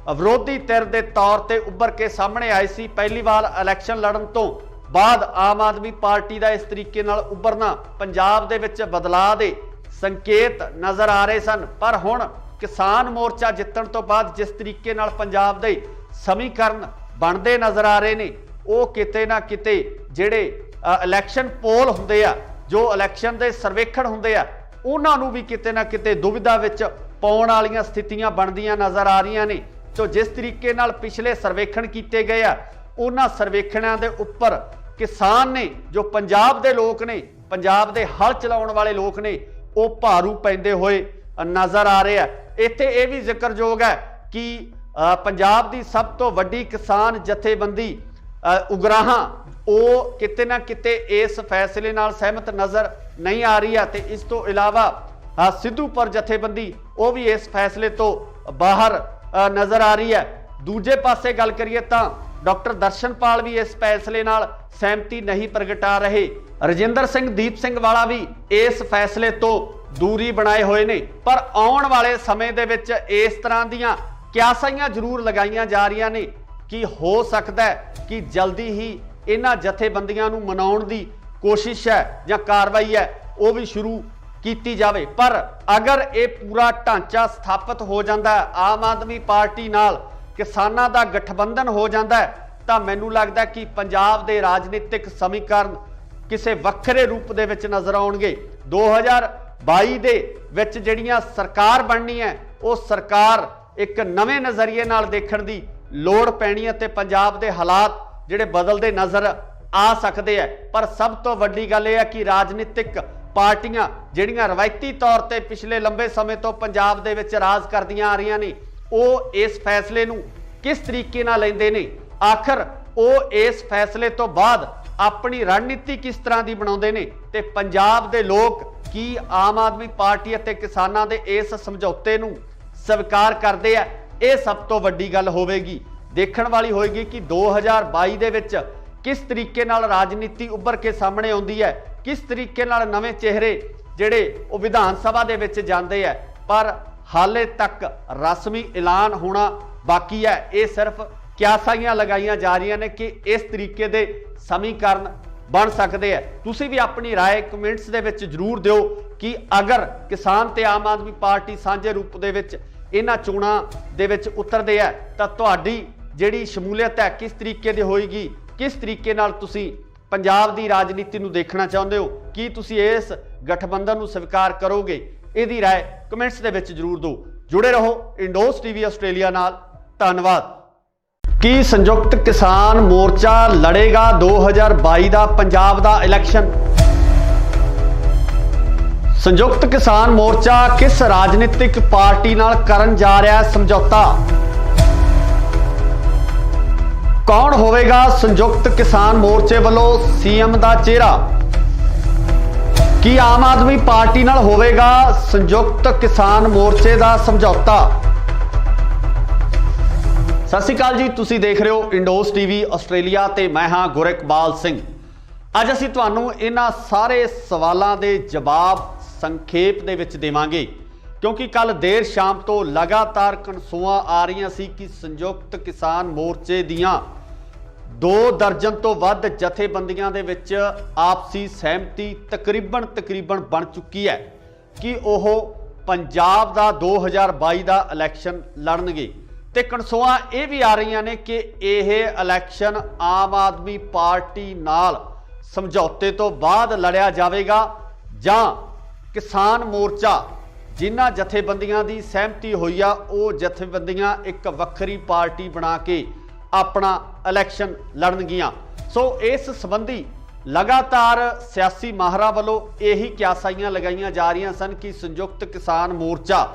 ਵਿਰੋਧੀ ਧਿਰ ਦੇ ਤੌਰ ਤੇ ਉੱਭਰ ਕੇ ਸਾਹਮਣੇ ਆਈ ਸੀ, ਪਹਿਲੀ ਵਾਰ ਇਲੈਕਸ਼ਨ ਲੜਨ ਤੋਂ ਬਾਅਦ ਆਮ ਆਦਮੀ ਪਾਰਟੀ ਦਾ ਇਸ ਤਰੀਕੇ ਨਾਲ ਉੱਭਰਨਾ ਪੰਜਾਬ ਦੇ ਵਿੱਚ ਬਦਲਾਅ ਦੇ ਸੰਕੇਤ ਨਜ਼ਰ ਆ ਰਹੇ ਸਨ। ਪਰ ਹੁਣ ਕਿਸਾਨ ਮੋਰਚਾ ਜਿੱਤਣ ਤੋਂ ਬਾਅਦ ਜਿਸ ਤਰੀਕੇ ਨਾਲ ਪੰਜਾਬ ਦੇ ਸਮੀਕਰਨ ਬਣਦੇ ਨਜ਼ਰ ਆ ਰਹੇ ਨੇ ਉਹ ਕਿਤੇ ਨਾ ਕਿਤੇ ਜਿਹੜੇ ਇਲੈਕਸ਼ਨ ਪੋਲ ਹੁੰਦੇ ਆ, ਜੋ ਇਲੈਕਸ਼ਨ ਦੇ ਸਰਵੇਖਣ ਹੁੰਦੇ ਆ, ਉਹਨਾਂ ਨੂੰ ਵੀ ਕਿਤੇ ਨਾ ਕਿਤੇ ਦੁਵਿਧਾ ਵਿੱਚ ਪਾਉਣ ਵਾਲੀਆਂ ਸਥਿਤੀਆਂ ਬਣਦੀਆਂ ਨਜ਼ਰ ਆ ਰਹੀਆਂ ਨੇ। ਸੋ ਜਿਸ ਤਰੀਕੇ ਨਾਲ ਪਿਛਲੇ ਸਰਵੇਖਣ ਕੀਤੇ ਗਏ ਆ ਉਹਨਾਂ ਸਰਵੇਖਣਾਂ ਦੇ ਉੱਪਰ ਕਿਸਾਨ ਨੇ, ਜੋ ਪੰਜਾਬ ਦੇ ਲੋਕ ਨੇ, ਪੰਜਾਬ ਦੇ ਹਲ ਚਲਾਉਣ ਵਾਲੇ ਲੋਕ ਨੇ, ਉਹ ਭਾਰੂ ਪੈਂਦੇ ਹੋਏ ਨਜ਼ਰ ਆ ਰਹੇ ਆ। ਇੱਥੇ ਇਹ ਵੀ ਜ਼ਿਕਰਯੋਗ ਹੈ ਕਿ ਪੰਜਾਬ ਦੀ ਸਭ ਤੋਂ ਵੱਡੀ ਕਿਸਾਨ ਜਥੇਬੰਦੀ ਉਗਰਾਹਾਂ ਉਹ ਕਿਤੇ ਨਾ ਕਿਤੇ ਇਸ ਫੈਸਲੇ ਨਾਲ ਸਹਿਮਤ ਨਜ਼ਰ ਨਹੀਂ ਆ ਰਹੀ ਹੈ ਤੇ ਇਸ ਤੋਂ ਇਲਾਵਾ ਸਿੱਧੂਪੁਰ ਜਥੇਬੰਦੀ ਉਹ ਵੀ ਇਸ ਫੈਸਲੇ ਤੋਂ ਬਾਹਰ ਨਜ਼ਰ ਆ ਰਹੀ ਹੈ। ਦੂਜੇ ਪਾਸੇ ਗੱਲ ਕਰੀਏ ਤਾਂ ਡਾਕਟਰ ਦਰਸ਼ਨਪਾਲ ਵੀ ਇਸ ਫੈਸਲੇ ਨਾਲ ਸਹਿਮਤੀ ਨਹੀਂ ਪ੍ਰਗਟਾ ਰਹੇ। ਰਜਿੰਦਰ ਸਿੰਘ ਦੀਪ ਸਿੰਘ ਵਾਲਾ ਵੀ ਇਸ ਫੈਸਲੇ ਤੋਂ ਦੂਰੀ ਬਣਾਏ ਹੋਏ ਨੇ। ਪਰ ਆਉਣ ਵਾਲੇ ਸਮੇਂ ਦੇ ਵਿੱਚ ਇਸ ਤਰ੍ਹਾਂ ਦੀਆਂ ਕਿਆਸਾਈਆਂ ਜ਼ਰੂਰ ਲਗਾਈਆਂ ਜਾ ਰਹੀਆਂ ਨੇ ਕਿ ਹੋ ਸਕਦਾ ਹੈ ਕਿ ਜਲਦੀ ਹੀ ਇਹਨਾਂ ਜਥੇਬੰਦੀਆਂ ਨੂੰ ਮਨਾਉਣ ਦੀ ਕੋਸ਼ਿਸ਼ ਹੈ ਜਾਂ ਕਾਰਵਾਈ ਹੈ ਉਹ ਵੀ ਸ਼ੁਰੂ ਕੀਤੀ ਜਾਵੇ। ਪਰ ਅਗਰ ਇਹ ਪੂਰਾ ਢਾਂਚਾ ਸਥਾਪਿਤ ਹੋ ਜਾਂਦਾ ਹੈ, ਆਮ ਆਦਮੀ ਪਾਰਟੀ ਨਾਲ ਕਿਸਾਨਾਂ ਦਾ ਗਠਬੰਧਨ ਹੋ ਜਾਂਦਾ ਹੈ, ਤਾਂ ਮੈਨੂੰ ਲੱਗਦਾ ਕਿ ਪੰਜਾਬ ਦੇ ਰਾਜਨੀਤਿਕ ਸਮੀਕਰਨ ਕਿਸੇ ਵੱਖਰੇ ਰੂਪ ਦੇ ਵਿੱਚ ਨਜ਼ਰ ਆਉਣਗੇ। 2022 ਦੇ ਵਿੱਚ ਜਿਹੜੀਆਂ ਸਰਕਾਰ ਬਣਨੀ ਹੈ ਉਹ ਸਰਕਾਰ ਇੱਕ ਨਵੇਂ ਨਜ਼ਰੀਏ ਨਾਲ ਦੇਖਣ ਦੀ ਲੋੜ ਪੈਣੀ ਹੈ ਤੇ ਪੰਜਾਬ ਦੇ ਹਾਲਾਤ ਜਿਹੜੇ ਬਦਲਦੇ ਨਜ਼ਰ ਆ ਸਕਦੇ ਆ। ਪਰ ਸਭ ਤੋਂ ਵੱਡੀ ਗੱਲ ਇਹ ਹੈ ਕਿ ਰਾਜਨੀਤਿਕ ਪਾਰਟੀਆਂ ਜਿਹੜੀਆਂ ਰਵਾਇਤੀ ਤੌਰ ਤੇ ਪਿਛਲੇ ਲੰਬੇ ਸਮੇਂ ਤੋਂ ਪੰਜਾਬ ਦੇ ਵਿੱਚ ਰਾਜ ਕਰਦੀਆਂ ਆ ਰਹੀਆਂ ਨੇ ਉਹ ਇਸ ਫੈਸਲੇ ਨੂੰ ਕਿਸ ਤਰੀਕੇ ਨਾਲ ਲੈਂਦੇ ਨੇ, ਆਖਰ ਉਹ ਇਸ ਫੈਸਲੇ ਤੋਂ ਬਾਅਦ ਆਪਣੀ ਰਣਨੀਤੀ ਕਿਸ ਤਰ੍ਹਾਂ ਦੀ ਬਣਾਉਂਦੇ ਨੇ ਤੇ ਪੰਜਾਬ ਦੇ ਲੋਕ ਕੀ ਆਮ ਆਦਮੀ ਪਾਰਟੀ ਅਤੇ ਕਿਸਾਨਾਂ ਦੇ ਇਸ ਸਮਝੌਤੇ ਨੂੰ ਸਵੀਕਾਰ ਕਰਦੇ ਆ, ਇਹ ਸਭ ਤੋਂ ਵੱਡੀ ਗੱਲ ਹੋਵੇਗੀ। ਦੇਖਣ ਵਾਲੀ ਹੋਏਗੀ ਕਿ 2022 ਦੇ ਵਿੱਚ ਕਿਸ ਤਰੀਕੇ ਨਾਲ ਰਾਜਨੀਤੀ ਉੱਭਰ ਕੇ ਸਾਹਮਣੇ ਆਉਂਦੀ ਹੈ, ਕਿਸ ਤਰੀਕੇ ਨਾਲ ਨਵੇਂ ਚਿਹਰੇ ਜਿਹੜੇ ਉਹ ਵਿਧਾਨ ਸਭਾ ਦੇ ਵਿੱਚ ਜਾਂਦੇ ਆ। ਪਰ ਹਾਲੇ ਤੱਕ ਰਸਮੀ ਐਲਾਨ ਹੋਣਾ ਬਾਕੀ ਹੈ। ਇਹ ਸਿਰਫ ਕਿਆਸਾਈਆਂ ਲਗਾਈਆਂ ਜਾ ਰਹੀਆਂ ਨੇ ਕਿ ਇਸ ਤਰੀਕੇ ਦੇ ਸਮੀਕਰਨ ਬਣ ਸਕਦੇ ਆ। ਤੁਸੀਂ ਵੀ ਆਪਣੀ ਰਾਏ ਕਮੈਂਟਸ ਦੇ ਵਿੱਚ ਜ਼ਰੂਰ ਦਿਓ ਕਿ ਅਗਰ ਕਿਸਾਨ ਤੇ ਆਮ ਆਦਮੀ ਪਾਰਟੀ ਸਾਂਝੇ ਰੂਪ ਦੇ ਵਿੱਚ ਇਹਨਾਂ ਚੋਣਾਂ ਦੇ ਵਿੱਚ ਉਤਰਦੇ ਆ ਤਾਂ ਤੁਹਾਡੀ ਜਿਹੜੀ ਸ਼ਮੂਲੀਅਤ ਹੈ ਕਿਸ ਤਰੀਕੇ ਦੀ ਹੋਏਗੀ, ਕਿਸ ਤਰੀਕੇ ਨਾਲ ਤੁਸੀਂ ਪੰਜਾਬ ਦੀ ਰਾਜਨੀਤੀ ਨੂੰ ਦੇਖਣਾ ਚਾਹੁੰਦੇ ਹੋ, ਕੀ ਤੁਸੀਂ ਇਸ ਗਠਬੰਧਨ ਨੂੰ ਸਵੀਕਾਰ ਕਰੋਗੇ? ਇਹਦੀ ਰਾਏ ਕਮੈਂਟਸ ਦੇ ਵਿੱਚ ਜ਼ਰੂਰ ਦਿਓ। ਜੁੜੇ ਰਹੋ ਇੰਡੋਸ ਟੀਵੀ ਆਸਟ੍ਰੇਲੀਆ ਨਾਲ। ਧੰਨਵਾਦ। ਕੀ ਸੰਯੁਕਤ ਕਿਸਾਨ ਮੋਰਚਾ ਲੜੇਗਾ 2022 ਦਾ ਪੰਜਾਬ ਦਾ ਇਲੈਕਸ਼ਨ? ਸੰਯੁਕਤ ਕਿਸਾਨ ਮੋਰਚਾ ਕਿਸ ਰਾਜਨੀਤਿਕ ਪਾਰਟੀ ਨਾਲ ਕਰਨ ਜਾ ਰਿਹਾ ਹੈ ਸਮਝੌਤਾ? ਕੌਣ ਹੋਵੇਗਾ ਸੰਯੁਕਤ ਕਿਸਾਨ ਮੋਰਚੇ ਵੱਲੋਂ ਸੀਐਮ ਦਾ ਚਿਹਰਾ? ਕੀ ਆਮ ਆਦਮੀ ਪਾਰਟੀ ਨਾਲ ਹੋਵੇਗਾ ਸੰਯੁਕਤ ਕਿਸਾਨ ਮੋਰਚੇ ਦਾ ਸਮਝੌਤਾ? ਸਤਿ ਸ਼੍ਰੀ ਅਕਾਲ ਜੀ, ਤੁਸੀਂ ਦੇਖ ਰਹੇ ਹੋ ਇੰਡੋਸ ਟੀਵੀ ਆਸਟ੍ਰੇਲੀਆ ਤੇ ਮੈਂ ਹਾਂ ਗੁਰਿਕਬਾਲ ਸਿੰਘ। ਅੱਜ ਅਸੀਂ ਤੁਹਾਨੂੰ ਇਹਨਾਂ ਸਾਰੇ ਸਵਾਲਾਂ ਦੇ ਜਵਾਬ ਸੰਖੇਪ ਦੇ ਵਿੱਚ ਦੇਵਾਂਗੇ ਕਿਉਂਕਿ ਕੱਲ ਦੇਰ ਸ਼ਾਮ ਤੋਂ ਲਗਾਤਾਰ ਕਨਸੂਆਂ ਆ ਰਹੀਆਂ ਸੀ ਕਿ ਸੰਯੁਕਤ ਕਿਸਾਨ ਮੋਰਚੇ ਦੀਆਂ 2 ਦਰਜਨ ਤੋਂ ਵੱਧ ਜਥੇਬੰਦੀਆਂ ਦੇ ਵਿੱਚ ਆਪਸੀ ਸਹਿਮਤੀ ਤਕਰੀਬਨ ਬਣ ਚੁੱਕੀ ਹੈ ਕਿ ਉਹ ਪੰਜਾਬ ਦਾ 2022 ਦਾ ਇਲੈਕਸ਼ਨ ਲੜਨਗੇ। ਤੇ ਕਨਸੂਆਂ ਇਹ ਵੀ ਆ ਰਹੀਆਂ ਨੇ ਕਿ ਇਹ ਇਲੈਕਸ਼ਨ ਆਮ ਆਦਮੀ ਪਾਰਟੀ ਨਾਲ ਸਮਝੌਤੇ ਤੋਂ ਬਾਅਦ ਲੜਿਆ ਜਾਵੇਗਾ ਜਾਂ ਕਿਸਾਨ ਮੋਰਚਾ ਜਿਨ੍ਹਾਂ ਜਥੇਬੰਦੀਆਂ ਦੀ ਸਹਿਮਤੀ ਹੋਈ ਆ ਉਹ ਜਥੇਬੰਦੀਆਂ ਇੱਕ ਵੱਖਰੀ ਪਾਰਟੀ ਬਣਾ ਕੇ ਆਪਣਾ ਇਲੈਕਸ਼ਨ ਲੜਨਗੀਆਂ। ਸੋ ਇਸ ਸੰਬੰਧੀ ਲਗਾਤਾਰ ਸਿਆਸੀ ਮਾਹਰਾਂ ਵੱਲੋਂ ਇਹੀ ਕਿਆਸਾਈਆਂ ਲਗਾਈਆਂ ਜਾ ਰਹੀਆਂ ਸਨ ਕਿ ਸੰਯੁਕਤ ਕਿਸਾਨ ਮੋਰਚਾ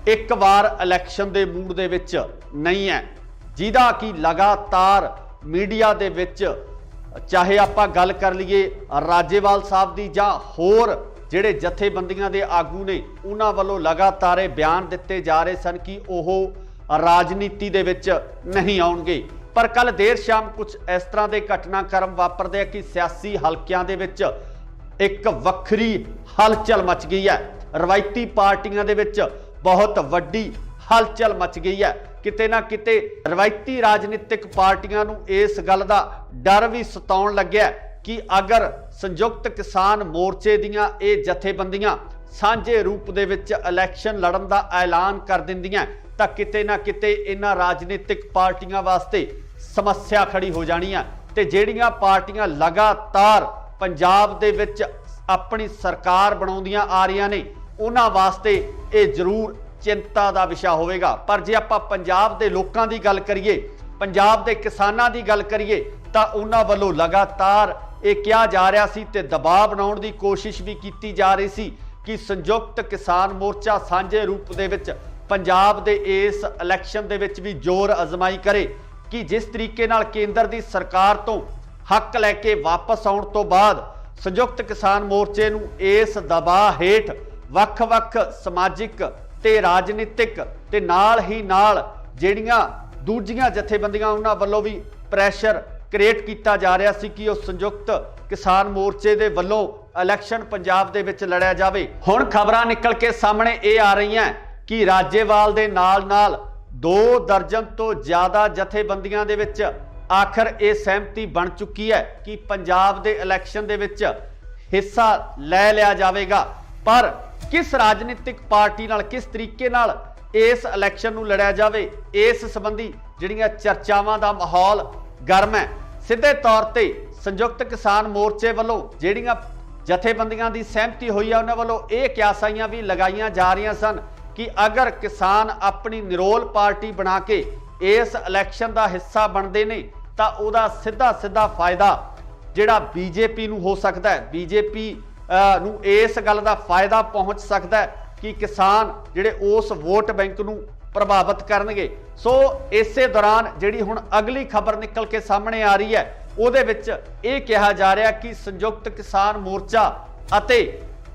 ਇੱਕ ਵਾਰ ਇਲੈਕਸ਼ਨ ਦੇ ਮੂਡ ਦੇ ਵਿੱਚ ਨਹੀਂ ਹੈ, ਜਿਹਦਾ ਕਿ ਲਗਾਤਾਰ ਮੀਡੀਆ ਦੇ ਵਿੱਚ ਚਾਹੇ ਆਪਾਂ ਗੱਲ ਕਰ ਲਈਏ ਰਾਜੇਵਾਲ ਸਾਹਿਬ ਦੀ ਜਾਂ ਹੋਰ ਜਿਹੜੇ ਜਥੇਬੰਦੀਆਂ ਦੇ ਆਗੂ ਨੇ ਉਹਨਾਂ ਵੱਲੋਂ ਲਗਾਤਾਰ ਇਹ ਬਿਆਨ ਦਿੱਤੇ ਜਾ ਰਹੇ ਸਨ ਕਿ ਉਹ ਰਾਜਨੀਤੀ ਦੇ ਵਿੱਚ ਨਹੀਂ ਆਉਣਗੇ। ਪਰ ਕੱਲ ਦੇਰ ਸ਼ਾਮ ਕੁਝ ਇਸ ਤਰ੍ਹਾਂ ਦੇ ਘਟਨਾਕ੍ਰਮ ਵਾਪਰਦੇ ਆ ਕਿ ਸਿਆਸੀ ਹਲਕਿਆਂ ਦੇ ਵਿੱਚ ਇੱਕ ਵੱਖਰੀ ਹਲਚਲ ਮਚ ਗਈ ਹੈ। ਰਵਾਇਤੀ ਪਾਰਟੀਆਂ ਦੇ ਵਿੱਚ ਬਹੁਤ ਵੱਡੀ ਹਲਚਲ ਮਚ ਗਈ ਹੈ। ਕਿਤੇ ਨਾ ਕਿਤੇ ਰਵਾਇਤੀ ਰਾਜਨੀਤਿਕ ਪਾਰਟੀਆਂ ਨੂੰ ਇਸ ਗੱਲ ਦਾ ਡਰ ਵੀ ਸਤਾਉਣ ਲੱਗਿਆ ਕਿ ਅਗਰ ਸੰਯੁਕਤ ਕਿਸਾਨ ਮੋਰਚੇ ਦੀਆਂ ਇਹ ਜਥੇਬੰਦੀਆਂ ਸਾਂਝੇ ਰੂਪ ਦੇ ਵਿੱਚ ਇਲੈਕਸ਼ਨ ਲੜਨ ਦਾ ਐਲਾਨ ਕਰ ਦਿੰਦੀਆਂ ਤਾਂ ਕਿਤੇ ਨਾ ਕਿਤੇ ਇਹਨਾਂ ਰਾਜਨੀਤਿਕ ਪਾਰਟੀਆਂ ਵਾਸਤੇ ਸਮੱਸਿਆ ਖੜੀ ਹੋ ਜਾਣੀ ਹੈ। ਤੇ ਜਿਹੜੀਆਂ ਪਾਰਟੀਆਂ ਲਗਾਤਾਰ ਪੰਜਾਬ ਦੇ ਵਿੱਚ ਆਪਣੀ ਸਰਕਾਰ ਬਣਾਉਂਦੀਆਂ ਆ ਰਹੀਆਂ ਨੇ ਉਹਨਾਂ ਵਾਸਤੇ ਇਹ ਜ਼ਰੂਰ ਚਿੰਤਾ ਦਾ ਵਿਸ਼ਾ ਹੋਵੇਗਾ। ਪਰ ਜੇ ਆਪਾਂ ਪੰਜਾਬ ਦੇ ਲੋਕਾਂ ਦੀ ਗੱਲ ਕਰੀਏ, ਪੰਜਾਬ ਦੇ ਕਿਸਾਨਾਂ ਦੀ ਗੱਲ ਕਰੀਏ ਤਾਂ ਉਹਨਾਂ ਵੱਲੋਂ ਲਗਾਤਾਰ ਇਹ ਕਿਹਾ ਜਾ ਰਿਹਾ ਸੀ ਤੇ ਦਬਾਅ ਬਣਾਉਣ ਦੀ ਕੋਸ਼ਿਸ਼ ਵੀ ਕੀਤੀ ਜਾ ਰਹੀ ਸੀ ਕਿ ਸੰਯੁਕਤ ਕਿਸਾਨ ਮੋਰਚਾ ਸਾਂਝੇ ਰੂਪ ਦੇ ਵਿੱਚ ਪੰਜਾਬ ਦੇ ਇਸ ਇਲੈਕਸ਼ਨ ਦੇ ਵਿੱਚ ਵੀ ਜ਼ੋਰ ਅਜ਼ਮਾਈ ਕਰੇ ਕਿ ਜਿਸ ਤਰੀਕੇ ਨਾਲ ਕੇਂਦਰ ਦੀ ਸਰਕਾਰ ਤੋਂ ਹੱਕ ਲੈ ਕੇ ਵਾਪਸ ਆਉਣ ਤੋਂ ਬਾਅਦ ਸੰਯੁਕਤ ਕਿਸਾਨ ਮੋਰਚੇ ਨੂੰ ਇਸ ਦਬਾਅ ਹੇਠ ਵੱਖ-ਵੱਖ ਸਮਾਜਿਕ ਤੇ ਰਾਜਨੀਤਿਕ ਤੇ ਨਾਲ ਹੀ ਨਾਲ ਜਿਹੜੀਆਂ ਦੂਜੀਆਂ ਜਥੇਬੰਦੀਆਂ ਉਹਨਾਂ ਵੱਲੋਂ ਵੀ ਪ੍ਰੈਸ਼ਰ ਕ੍ਰੀਏਟ ਕੀਤਾ ਜਾ ਰਿਹਾ ਸੀ ਕਿ ਉਹ ਸੰਯੁਕਤ ਕਿਸਾਨ ਮੋਰਚੇ ਦੇ ਵੱਲੋਂ ਇਲੈਕਸ਼ਨ ਪੰਜਾਬ ਦੇ ਵਿੱਚ ਲੜਿਆ ਜਾਵੇ। ਹੁਣ ਖਬਰਾਂ ਨਿਕਲ ਕੇ ਸਾਹਮਣੇ ਇਹ ਆ ਰਹੀਆਂ ਕਿ ਰਾਜੇਵਾਲ ਦੇ ਨਾਲ 2 ਦਰਜਨ ਤੋਂ ਜ਼ਿਆਦਾ ਜਥੇਬੰਦੀਆਂ ਦੇ ਵਿੱਚ ਆਖਰ ਇਹ ਸਹਿਮਤੀ ਬਣ ਚੁੱਕੀ ਹੈ ਕਿ ਪੰਜਾਬ ਦੇ ਇਲੈਕਸ਼ਨ ਦੇ ਵਿੱਚ ਹਿੱਸਾ ਲੈ ਲਿਆ ਜਾਵੇਗਾ। ਪਰ ਕਿਸ ਰਾਜਨੀਤਿਕ ਪਾਰਟੀ ਨਾਲ ਕਿਸ ਤਰੀਕੇ ਨਾਲ ਇਸ ਇਲੈਕਸ਼ਨ ਨੂੰ ਲੜਿਆ ਜਾਵੇ, ਇਸ ਸੰਬੰਧੀ ਜਿਹੜੀਆਂ ਚਰਚਾਵਾਂ ਦਾ ਮਾਹੌਲ ਗਰਮ ਹੈ। ਸਿੱਧੇ ਤੌਰ ਤੇ ਸੰਯੁਕਤ ਕਿਸਾਨ ਮੋਰਚੇ ਵੱਲੋਂ ਜਿਹੜੀਆਂ ਜਥੇਬੰਦੀਆਂ ਦੀ ਸਹਿਮਤੀ ਹੋਈ ਹੈ ਉਹਨਾਂ ਵੱਲੋਂ ਇਹ ਕਿਆਸਾਈਆਂ ਵੀ ਲਗਾਈਆਂ ਜਾ ਰਹੀਆਂ ਸਨ ਕਿ ਅਗਰ ਕਿਸਾਨ ਆਪਣੀ ਨਿਰੋਲ ਪਾਰਟੀ ਬਣਾ ਕੇ ਇਸ ਇਲੈਕਸ਼ਨ ਦਾ ਹਿੱਸਾ ਬਣਦੇ ਨੇ ਤਾਂ ਉਹਦਾ ਸਿੱਧਾ ਫਾਇਦਾ ਜਿਹੜਾ ਬੀਜੇਪੀ ਨੂੰ ਹੋ ਸਕਦਾ ਹੈ। ਬੀਜੇਪੀ ਨੂੰ ਇਸ ਗੱਲ ਦਾ ਫਾਇਦਾ ਪਹੁੰਚ ਸਕਦਾ ਹੈ ਕਿ ਕਿਸਾਨ ਜਿਹੜੇ ਉਸ ਵੋਟ ਬੈਂਕ ਨੂੰ ਪ੍ਰਭਾਵਿਤ ਕਰਨਗੇ। ਸੋ ਇਸੇ ਦੌਰਾਨ ਜਿਹੜੀ ਹੁਣ ਅਗਲੀ ਖਬਰ ਨਿਕਲ ਕੇ ਸਾਹਮਣੇ ਆ ਰਹੀ ਹੈ ਉਹਦੇ ਵਿੱਚ ਇਹ ਕਿਹਾ ਜਾ ਰਿਹਾ ਕਿ ਸੰਯੁਕਤ ਕਿਸਾਨ ਮੋਰਚਾ ਅਤੇ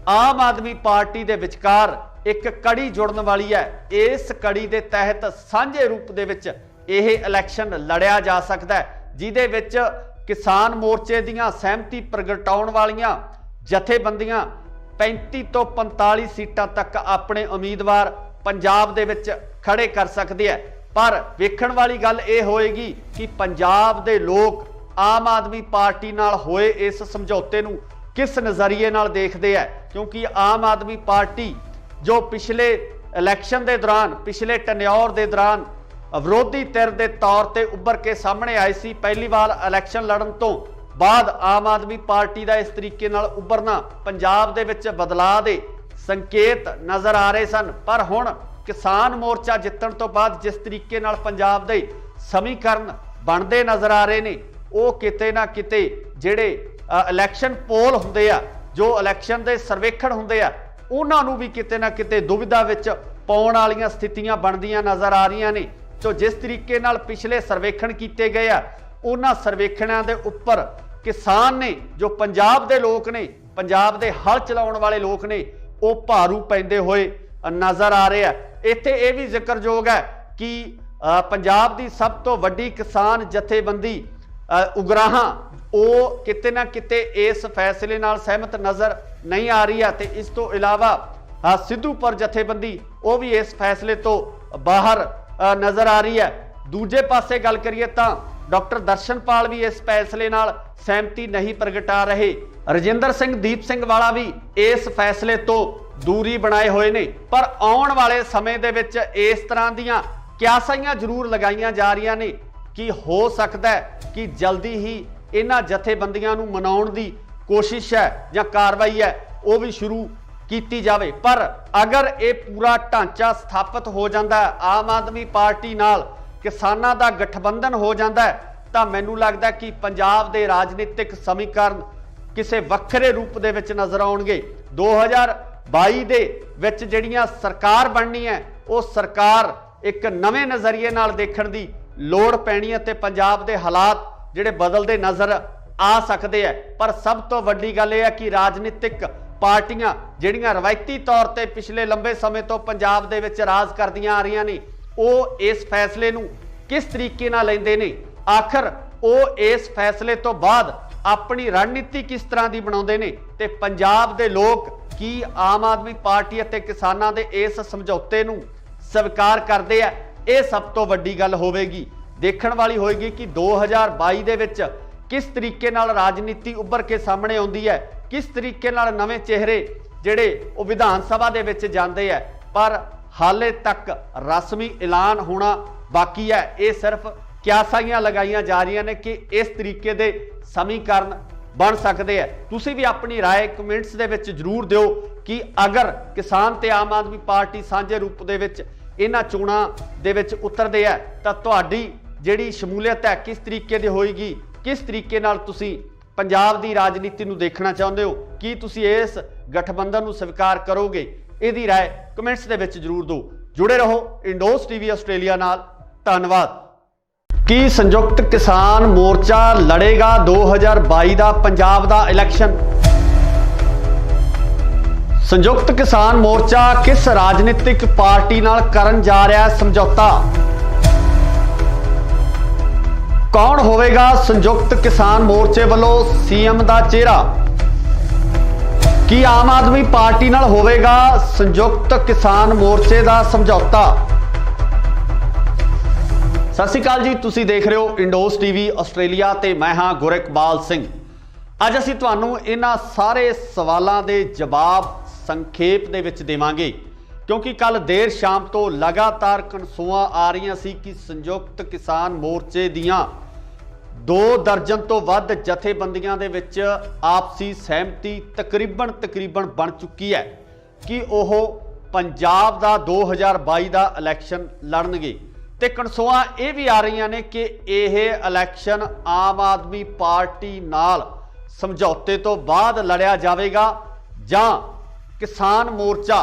ਆਮ ਆਦਮੀ ਪਾਰਟੀ ਦੇ ਵਿਚਕਾਰ ਇੱਕ ਕੜੀ ਜੁੜਨ ਵਾਲੀ ਹੈ। ਇਸ ਕੜੀ ਦੇ ਤਹਿਤ ਸਾਂਝੇ ਰੂਪ ਦੇ ਵਿੱਚ ਇਹ ਇਲੈਕਸ਼ਨ ਲੜਿਆ ਜਾ ਸਕਦਾ ਹੈ ਜਿਹਦੇ ਵਿੱਚ ਕਿਸਾਨ ਮੋਰਚੇ ਦੀਆਂ ਸਹਿਮਤੀ ਪ੍ਰਗਟਾਉਣ ਵਾਲੀਆਂ ਜਥੇਬੰਦੀਆਂ 35 ਤੋਂ 45 ਸੀਟਾਂ ਤੱਕ ਆਪਣੇ ਉਮੀਦਵਾਰ ਪੰਜਾਬ ਦੇ ਵਿੱਚ ਖੜੇ ਕਰ ਸਕਦੀ ਹੈ पर वेखण वाली गल ये होएगी कि पंजाब दे लोग आम आदमी पार्टी नाल होए इस समझौते नूं किस नज़रिए नाल देखदे है, क्योंकि आम आदमी पार्टी जो पिछले इलैक्शन के दौरान पिछले टन्योर के दौरान विरोधी धिर के तौर पर उभर के सामने आई सी, पहली बार इलैक्शन लड़न तो बाद आम आदमी पार्टी का इस तरीके नाल उभरना पंजाब दे विच बदलाव के संकेत नज़र आ रहे सन। पर हुण किसान मोर्चा जितण तो बाद जिस तरीके नाल पंजाब दे समीकरण बनते नज़र आ रहे ने, वो किते ना किते जिहड़े इलैक्शन पोल हुंदे आ, जो इलैक्शन के सर्वेखण हुंदे आ, उन्हां नूं भी किते ना किते दुविधा विच पाउण वालीआं स्थितियां बनदियां नज़र आ रहीआं ने। तो जिस तरीके नाल पिछले सर्वेखण कीते गए आ, उन्हां सर्वेखणां दे उप्पर किसान ने, जो पंजाब दे लोक ने, पंजाब दे हल चलाउण वाले लोक ने, वो भारू पैंदे होए नज़र आ रहे हैं। इत्थे ये भी जिक्रयोग है कि पंजाब की सब तो वड्डी किसान जथेबंदी उगराहां वो किते ना किते इस फैसले नाल सहमत नज़र नहीं आ रही है। तो इस तो इलावा सिद्धूपुर जथेबंदी वो भी इस फैसले तो बाहर नज़र आ रही है। दूजे पासे गल करिए तो डॉक्टर दर्शनपाल भी इस फैसले नाल सहमति नहीं प्रगटा रहे। रजिंदर सिंह दीप सिंह वाला भी इस फैसले तो दूरी बनाए हुए ने। पर आउण वाले समय दे विच इस तरह दीयां क्यासाइयां जरूर लगाईयां जा रही ने कि हो सकता है कि जल्दी ही इन्हां जथेबंदियां नूं मनाउण दी कोशिश है या कार्रवाई है वो भी शुरू की जाए। पर अगर ये पूरा ढांचा स्थापित हो जाता है, आम आदमी पार्टी नाल किसानां दा गठबंधन हो जाता है, तो मैनूं लगदा है कि पंजाब दे राजनीतिक समीकरण किसी वक्रे रूप दे विच नज़र आउणगे। 2022 दे विच जिहड़ियां सरकार बननी है, वो सरकार एक नवे नज़रिए नाल देखण दी लोड़ पैनी है ते पंजाब दे हालात जिहड़े बदलदे नज़र आ सकते हैं। पर सब तो वड्डी गल यह है कि राजनीतिक पार्टियां जिहड़ियां रवायती तौर पर पिछले लंबे समय तो पंजाब दे विच राज करदियां आ रही ने, वो इस फैसले नूं किस तरीके नाल लैंदे ने, आखिर वो इस फैसले तो बाद अपनी रणनीति किस तरह की बनाउंदे ने, ते पंजाब दे लोग की आम आदमी पार्टी अते किसानां दे इस समझौते नूं स्वीकार करदे आ। ये सब तो वड्डी गल होवेगी, देखण वाली होएगी कि 2022 दे विच किस तरीके नाल राजनीति उभर के सामने आउंदी है, किस तरीके नाल नवे चेहरे जिहड़े वो विधान सभा दे विच जांदे है। पर हाले तक रस्मी ऐलान होना बाकी है। ये सिर्फ क्यासाइयां लगाईयां जा रही ने कि इस तरीके दे समीकरण बन सकते हैं। तुसीं भी अपनी राय कमेंट्स दे विच जरूर दिओ कि अगर किसान ते आम आदमी पार्टी सांझे रूप दे विच इन्हां चोणां दे विच उतरदे है तां तुहाडी जिहड़ी शमूलीयत है किस तरीके दी होएगी, किस तरीके नाल तुसीं पंजाब दी राजनीति नूं देखना चाहुंदे हो, कि तुसीं इस गठबंधन नूं स्वीकार करोगे? इहदी राय कमेंट्स दे विच जरूर दो। जुड़े रहो इंडोस टीवी आस्ट्रेलिया नाल। धन्नवाद। की संयुक्त किसान मोर्चा लड़ेगा 2022 का पंजाब का इलैक्शन? संयुक्त किसान मोर्चा किस राजनीतिक पार्टी नाल करन जा रहा है समझौता? कौन होवेगा संयुक्त किसान मोर्चे वालों सीएम का चेहरा? की आम आदमी पार्टी नाल होवेगा संयुक्त किसान मोर्चे का समझौता? सत श्री अकाल जी, तुसीं देख रहे हो इंडोस टीवी आस्ट्रेलिया ते मैं हाँ गुरकबाल सिंह। अज असीं तुहानूं इन्हां सारे सवालों के जवाब संखेप दे विच देवांगे, क्योंकि कल देर शाम तो लगातार कनसूआं आ रही सी कि संयुक्त किसान मोर्चे दियां 2 दर्जन तो वध जथेबंदियां दे विच आपसी सहमति तकरीबन बन चुकी है कि ओह पंजाब दा 2022 का इलैक्शन लड़नगे। ते कनसूआं ये भी आ रही ने कि यह इलैक्शन आम आदमी पार्टी नाल समझौते तो बाद लड़िया जाएगा जां किसान मोर्चा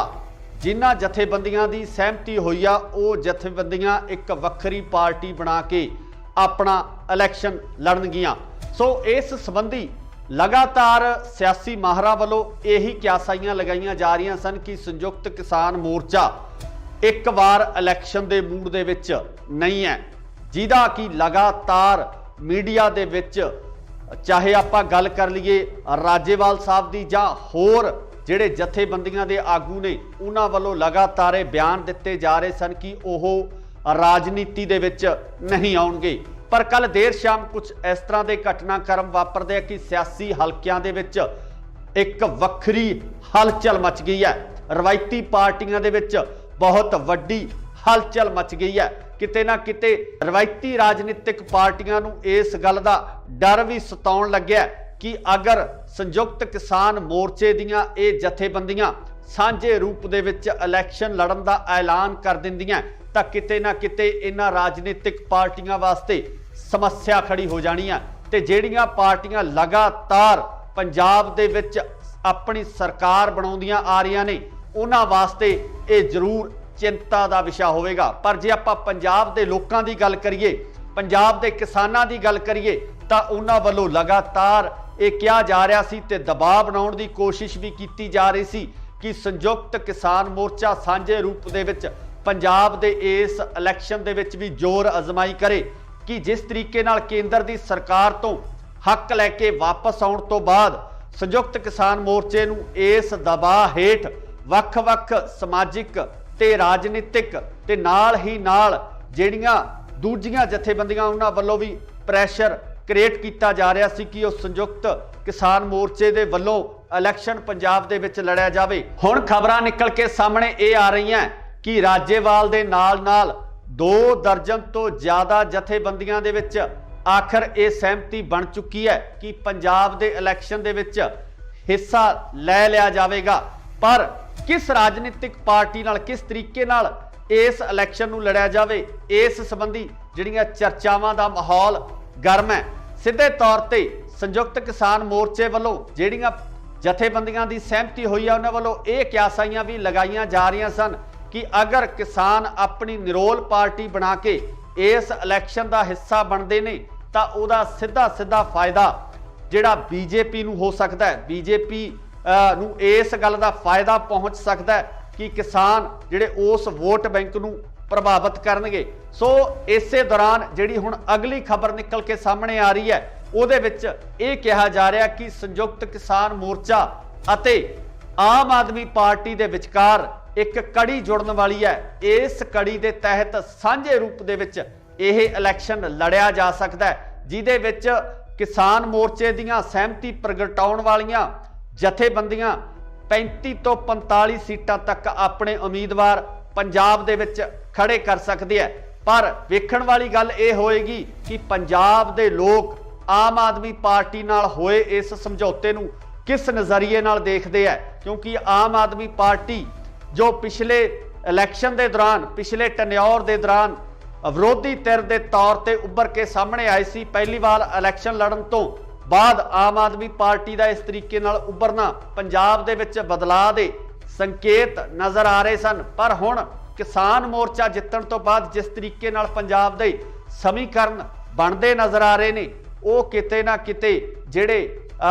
जिन्हां जथेबंदियां की सहमति हुई आ वो जथेबंदियां एक वक्री पार्टी बना के अपना इलैक्शन लड़नगियां। सो इस संबंधी लगातार सियासी माहरां वालों यही क्यासाइयां लगाईयां जा रही सन कि संयुक्त किसान मोर्चा एक बार इलैक्शन के मूड दे विच नहीं है, जिहदा कि लगातार मीडिया दे विच चाहे आपां गल कर लीए राजेवाल साहब दी जां होर जिहड़े जथेबंदियां दे आगू ने उन्हां वालों लगातार बयान दिते जा रहे सन कि ओह ਰਾਜਨੀਤੀ ਦੇ ਵਿੱਚ ਨਹੀਂ ਆਉਣਗੇ। ਪਰ ਕੱਲ ਦੇਰ ਸ਼ਾਮ ਕੁਝ ਇਸ ਤਰ੍ਹਾਂ ਦੇ ਘਟਨਾਕ੍ਰਮ ਵਾਪਰਦੇ ਆ ਕਿ ਸਿਆਸੀ ਹਲਕਿਆਂ ਦੇ ਵਿੱਚ ਇੱਕ ਵੱਖਰੀ ਹਲਚਲ ਮਚ ਗਈ ਹੈ। ਰਵਾਇਤੀ ਪਾਰਟੀਆਂ ਦੇ ਵਿੱਚ ਬਹੁਤ ਵੱਡੀ ਹਲਚਲ ਮਚ ਗਈ ਹੈ। ਕਿਤੇ ਨਾ ਕਿਤੇ ਰਵਾਇਤੀ ਰਾਜਨੀਤਿਕ ਪਾਰਟੀਆਂ ਨੂੰ ਇਸ ਗੱਲ ਦਾ ਡਰ ਵੀ ਸਤਾਉਣ ਲੱਗਿਆ ਕਿ ਅਗਰ ਸੰਯੁਕਤ ਕਿਸਾਨ ਮੋਰਚੇ ਦੀਆਂ ਇਹ ਜਥੇਬੰਦੀਆਂ ਸਾਂਝੇ ਰੂਪ ਦੇ ਵਿੱਚ ਇਲੈਕਸ਼ਨ ਲੜਨ ਦਾ ਐਲਾਨ ਕਰ ਦਿੰਦੀਆਂ ਤਾਂ ਕਿਤੇ ਨਾ ਕਿਤੇ ਇਹਨਾਂ ਰਾਜਨੀਤਿਕ ਪਾਰਟੀਆਂ ਵਾਸਤੇ ਸਮੱਸਿਆ ਖੜੀ ਹੋ ਜਾਣੀ ਆ। ਤੇ ਜਿਹੜੀਆਂ ਪਾਰਟੀਆਂ ਲਗਾਤਾਰ ਪੰਜਾਬ ਦੇ ਵਿੱਚ ਆਪਣੀ ਸਰਕਾਰ ਬਣਾਉਂਦੀਆਂ ਆ ਰਹੀਆਂ ਨੇ ਉਹਨਾਂ ਵਾਸਤੇ ਇਹ ਜ਼ਰੂਰ ਚਿੰਤਾ ਦਾ ਵਿਸ਼ਾ ਹੋਵੇਗਾ। ਪਰ ਜੇ ਆਪਾਂ ਪੰਜਾਬ ਦੇ ਲੋਕਾਂ ਦੀ ਗੱਲ ਕਰੀਏ, ਪੰਜਾਬ ਦੇ ਕਿਸਾਨਾਂ ਦੀ ਗੱਲ ਕਰੀਏ ਤਾਂ ਉਹਨਾਂ ਵੱਲੋਂ ਲਗਾਤਾਰ ਇਹ ਕਿਹਾ ਜਾ ਰਿਹਾ ਸੀ ਤੇ ਦਬਾਅ ਬਣਾਉਣ ਦੀ ਕੋਸ਼ਿਸ਼ ਵੀ ਕੀਤੀ ਜਾ ਰਹੀ ਸੀ ਕਿ ਸੰਯੁਕਤ ਕਿਸਾਨ ਮੋਰਚਾ ਸਾਂਝੇ ਰੂਪ ਦੇ ਵਿੱਚ ਪੰਜਾਬ ਦੇ ਇਸ ਇਲੈਕਸ਼ਨ ਦੇ ਵਿੱਚ ਵੀ ਜ਼ੋਰ ਅਜ਼ਮਾਈ ਕਰੇ ਕਿ ਜਿਸ ਤਰੀਕੇ ਨਾਲ ਕੇਂਦਰ ਦੀ ਸਰਕਾਰ ਤੋਂ ਹੱਕ ਲੈ ਕੇ ਵਾਪਸ ਆਉਣ ਤੋਂ ਬਾਅਦ ਸੰਯੁਕਤ ਕਿਸਾਨ ਮੋਰਚੇ ਨੂੰ ਇਸ ਦਬਾਅ ਹੇਠ ਵੱਖ-ਵੱਖ ਸਮਾਜਿਕ ਤੇ ਰਾਜਨੀਤਿਕ ਤੇ ਨਾਲ ਹੀ ਨਾਲ ਜਿਹੜੀਆਂ ਦੂਜੀਆਂ ਜਥੇਬੰਦੀਆਂ ਉਹਨਾਂ ਵੱਲੋਂ ਵੀ ਪ੍ਰੈਸ਼ਰ ਕ੍ਰੀਏਟ ਕੀਤਾ ਜਾ ਰਿਹਾ ਸੀ ਕਿ ਉਹ ਸੰਯੁਕਤ ਕਿਸਾਨ ਮੋਰਚੇ ਦੇ ਵੱਲੋਂ ਇਲੈਕਸ਼ਨ ਪੰਜਾਬ ਦੇ ਵਿੱਚ ਲੜਿਆ ਜਾਵੇ। ਹੁਣ ਖਬਰਾਂ ਨਿਕਲ ਕੇ ਸਾਹਮਣੇ ਇਹ ਆ ਰਹੀਆਂ ਕਿ ਰਾਜੇਵਾਲ ਦੇ ਨਾਲ-ਨਾਲ 2 ਦਰਜਨ ਤੋਂ ਜ਼ਿਆਦਾ ਜਥੇਬੰਦੀਆਂ ਦੇ ਵਿੱਚ ਆਖਰ ਇਹ ਸਹਿਮਤੀ ਬਣ ਚੁੱਕੀ ਹੈ ਕਿ ਪੰਜਾਬ ਦੇ ਇਲੈਕਸ਼ਨ ਦੇ ਵਿੱਚ ਹਿੱਸਾ ਲੈ ਲਿਆ ਜਾਵੇਗਾ। ਪਰ ਕਿਸ ਰਾਜਨੀਤਿਕ ਪਾਰਟੀ ਨਾਲ ਕਿਸ ਤਰੀਕੇ ਨਾਲ ਇਸ ਇਲੈਕਸ਼ਨ ਨੂੰ ਲੜਿਆ ਜਾਵੇ ਇਸ ਸੰਬੰਧੀ ਜਿਹੜੀਆਂ ਚਰਚਾਵਾਂ ਦਾ ਮਾਹੌਲ ਗਰਮ ਹੈ। ਸਿੱਧੇ ਤੌਰ ਤੇ ਸੰਯੁਕਤ ਕਿਸਾਨ ਮੋਰਚੇ ਵੱਲੋਂ ਜਿਹੜੀਆਂ ਜਥੇਬੰਦੀਆਂ ਦੀ ਸਹਿਮਤੀ ਹੋਈ ਹੈ ਉਹਨਾਂ ਵੱਲੋਂ ਇਹ ਕਿਆਸਾਈਆਂ ਵੀ ਲਗਾਈਆਂ ਜਾ ਰਹੀਆਂ ਸਨ ਕਿ ਅਗਰ ਕਿਸਾਨ ਆਪਣੀ ਨਿਰੋਲ ਪਾਰਟੀ ਬਣਾ ਕੇ ਇਸ ਇਲੈਕਸ਼ਨ ਦਾ ਹਿੱਸਾ ਬਣਦੇ ਨੇ ਤਾਂ ਉਹਦਾ ਸਿੱਧਾ ਫਾਇਦਾ ਜਿਹੜਾ ਬੀਜੇਪੀ ਨੂੰ ਹੋ ਸਕਦਾ ਹੈ। ਬੀਜੇਪੀ ਨੂੰ ਇਸ ਗੱਲ ਦਾ ਫਾਇਦਾ ਪਹੁੰਚ ਸਕਦਾ ਹੈ ਕਿ ਕਿਸਾਨ ਜਿਹੜੇ ਉਸ ਵੋਟ ਬੈਂਕ ਨੂੰ ਪ੍ਰਭਾਵਿਤ ਕਰਨਗੇ। ਸੋ ਇਸੇ ਦੌਰਾਨ ਜਿਹੜੀ ਹੁਣ ਅਗਲੀ ਖਬਰ ਨਿਕਲ ਕੇ ਸਾਹਮਣੇ ਆ ਰਹੀ ਹੈ ਉਹਦੇ ਵਿੱਚ ਇਹ ਕਿਹਾ ਜਾ ਰਿਹਾ ਕਿ ਸੰਯੁਕਤ ਕਿਸਾਨ ਮੋਰਚਾ ਅਤੇ ਆਮ ਆਦਮੀ ਪਾਰਟੀ ਦੇ ਵਿਚਕਾਰ ਇੱਕ ਕੜੀ ਜੁੜਨ ਵਾਲੀ ਹੈ। ਇਸ ਕੜੀ ਦੇ ਤਹਿਤ ਸਾਂਝੇ ਰੂਪ ਦੇ ਵਿੱਚ ਇਹ ਇਲੈਕਸ਼ਨ ਲੜਿਆ ਜਾ ਸਕਦਾ ਹੈ ਜਿਹਦੇ ਵਿੱਚ ਕਿਸਾਨ ਮੋਰਚੇ ਦੀਆਂ ਸਹਿਮਤੀ ਪ੍ਰਗਟਾਉਣ ਵਾਲੀਆਂ ਜਥੇਬੰਦੀਆਂ 35 ਤੋਂ 45 ਸੀਟਾਂ ਤੱਕ ਆਪਣੇ ਉਮੀਦਵਾਰ ਪੰਜਾਬ ਦੇ ਵਿੱਚ ਖੜੇ ਕਰ ਸਕਦੇ ਆ। ਪਰ ਵੇਖਣ ਵਾਲੀ ਗੱਲ ਇਹ ਹੋਏਗੀ ਕਿ ਪੰਜਾਬ ਦੇ ਲੋਕ ਆਮ ਆਦਮੀ ਪਾਰਟੀ ਨਾਲ ਹੋਏ ਇਸ ਸਮਝੌਤੇ ਨੂੰ ਕਿਸ ਨਜ਼ਰੀਏ ਨਾਲ ਦੇਖਦੇ ਆ, ਕਿਉਂਕਿ ਆਮ ਆਦਮੀ ਪਾਰਟੀ ਜੋ ਪਿਛਲੇ ਇਲੈਕਸ਼ਨ ਦੇ ਦੌਰਾਨ ਪਿਛਲੇ ਟੈਨਿਓਰ ਦੇ ਦੌਰਾਨ ਵਿਰੋਧੀ ਧਿਰ ਦੇ ਤੌਰ ਤੇ ਉੱਭਰ ਕੇ ਸਾਹਮਣੇ ਆਈ ਸੀ, ਪਹਿਲੀ ਵਾਰ ਇਲੈਕਸ਼ਨ ਲੜਨ ਤੋਂ ਬਾਅਦ ਆਮ ਆਦਮੀ ਪਾਰਟੀ ਦਾ ਇਸ ਤਰੀਕੇ ਨਾਲ ਉੱਭਰਨਾ ਪੰਜਾਬ ਦੇ ਵਿੱਚ ਬਦਲਾਅ ਦੇ ਸੰਕੇਤ ਨਜ਼ਰ ਆ ਰਹੇ ਸਨ। ਪਰ ਹੁਣ ਕਿਸਾਨ ਮੋਰਚਾ ਜਿੱਤਣ ਤੋਂ ਬਾਅਦ ਜਿਸ ਤਰੀਕੇ ਨਾਲ ਪੰਜਾਬ ਦੇ ਸਮੀਕਰਨ ਬਣਦੇ ਨਜ਼ਰ ਆ ਰਹੇ ਨੇ ਉਹ ਕਿਤੇ ਨਾ ਕਿਤੇ ਜਿਹੜੇ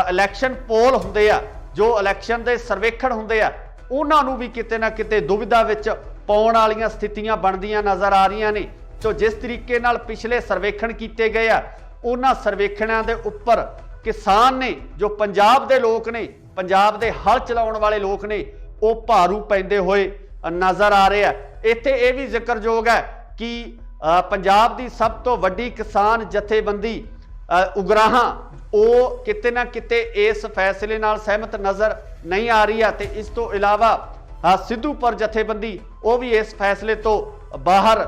ਇਲੈਕਸ਼ਨ ਪੋਲ ਹੁੰਦੇ ਆ, ਜੋ ਇਲੈਕਸ਼ਨ ਦੇ ਸਰਵੇਖਣ ਹੁੰਦੇ ਆ, ਉਹਨਾਂ ਨੂੰ ਵੀ ਕਿਤੇ ਨਾ ਕਿਤੇ ਦੁਵਿਧਾ ਵਿੱਚ ਪਾਉਣ ਵਾਲੀਆਂ ਸਥਿਤੀਆਂ ਬਣਦੀਆਂ ਨਜ਼ਰ ਆ ਰਹੀਆਂ ਨੇ। तो जिस तरीके नाल पिछले सर्वेखण किए गए आ उन्हां सर्वेखणां दे उपर किसान ने जो पंजाब दे लोग ने पंजाब दे हल चलाउण वाले लोग ने वो भारू पैंदे होए नज़र आ रहे हैं। इत्थे ये भी जिक्रयोग है कि पंजाब की सब तो वड्डी किसान जथेबंदी उगराहां वो किते ना किते इस फैसले नाल सहमत नज़र नहीं आ रही है। तो इस तो इलावा सिद्धूपुर जथेबंदी वो भी इस फैसले तो बाहर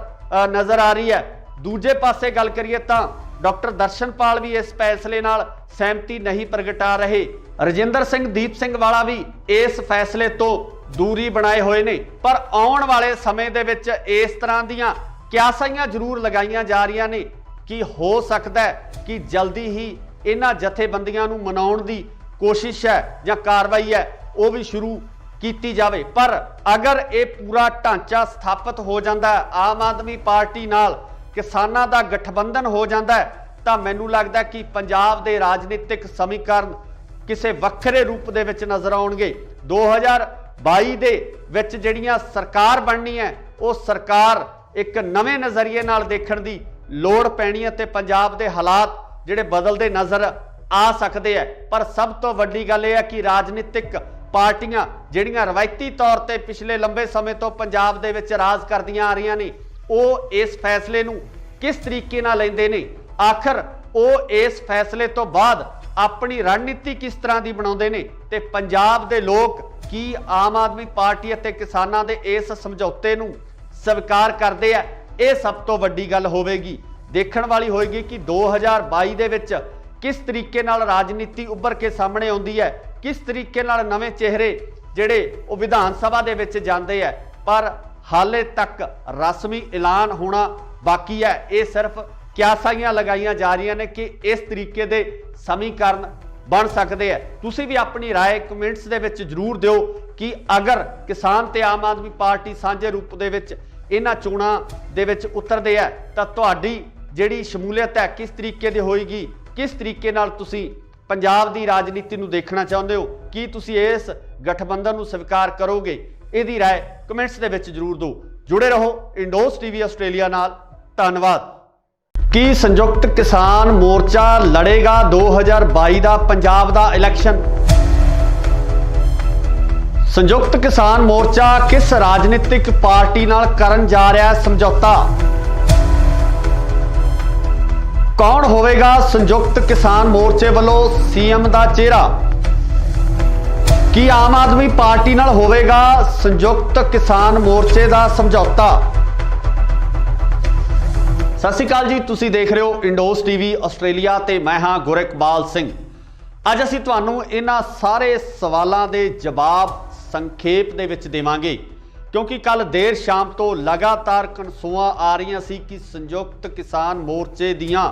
नज़र आ रही है। दूजे पासे गल करिए तो डॉक्टर दर्शनपाल भी इस फैसले नाल सहमति नहीं प्रगटा रहे। रजिंदर सिंह दीप सिंह वाला भी इस फैसले तो दूरी बनाए हुए ने। पर आने वाले समय दे विच इस तरह दियां क्यासाइयां जरूर लगाइयां जा रही ने कि हो सकता है कि जल्दी ही इन्हां जथेबंदियां नूं मनाउण दी कोशिश है या कार्रवाई है वो भी शुरू की जाए। पर अगर ये पूरा ढांचा स्थापित हो जाता है, आम आदमी पार्टी नाल किसानां दा गठबंधन हो जाता है, तो मैनू लगता है कि पंजाब दे राजनीतिक समीकरण किसी वक्रे रूप दे विच नज़र आउणगे। 2022 दे विच जिहड़ियां सरकार बननी है वो सरकार एक नवे नज़रिए नाल देखण दी लोड़ पैनी है ते पंजाब दे हालात जिहड़े बदलते नज़र आ सकते हैं। पर सब तो वड्डी गल यह है कि राजनीतिक पार्टियां जिहड़ियां रवायती तौर ते पिछले लंबे समय तो पंजाब दे विच राज करदियां आ रही ने ਉਹ ਇਸ फैसले ਨੂੰ किस तरीके नाल लैंदे ने, आखिर ਉਹ इस फैसले तो बाद अपनी रणनीति किस तरह की बनाउंदे ने ते पंजाब दे लोग की आम आदमी पार्टी अते किसानां दे इस समझौते नूं स्वीकार करदे आ। ये सब तो वड्डी गल होवेगी, देखण वाली होएगी कि 2022 दे विच किस तरीके नाल राजनीति उभर के सामने आउंदी है, किस तरीके नाल नवें चेहरे जिहड़े वो विधान सभा दे विच जांदे है। पर हाले तक रस्मी ऐलान होना बाकी है। ये सिर्फ क्यासाइयां लगाइयां जा रही ने कि इस तरीके दे समीकरण बन सकते हैं। तुसी भी अपनी राय कमेंट्स दे विच जरूर दिओ कि अगर किसान ते आम आदमी पार्टी सांझे रूप दे विच इन्हां चोणां दे विच उतरदे है तां तुहाडी जिहड़ी शमूलीयत है किस तरीके दी होएगी, किस तरीके नाल तुसी पंजाब दी राजनीति नूं देखना चाहुंदे हो, कि तुसी इस गठबंधन नूं स्वीकार करोगे? इहदी राय कमेंट्स दे विच जरूर दो। जुड़े रहो इंडोस टीवी आस्ट्रेलिया नाल। धन्नवाद। की संयुक्त किसान मोर्चा लड़ेगा 2022 का पंजाब का इलैक्शन? संयुक्त किसान मोर्चा किस राजनीतिक पार्टी नाल करन जा रहा है समझौता? कौन होवेगा संयुक्त किसान मोर्चे वालों सीएम का चेहरा? की आम आदमी पार्टी नाल होवेगा संयुक्त किसान मोर्चे का समझौता? सत श्री अकाल जी, तुसी देख रहे हो इंडोस टीवी आस्ट्रेलिया ते मैं हाँ गुरकबाल सिंह। अज असीं तुहानूं इन्हां सारे सवालों के जवाब संखेप दे विच देवांगे, क्योंकि कल देर शाम तो लगातार कनसूआं आ रही सी कि संयुक्त किसान मोर्चे दियां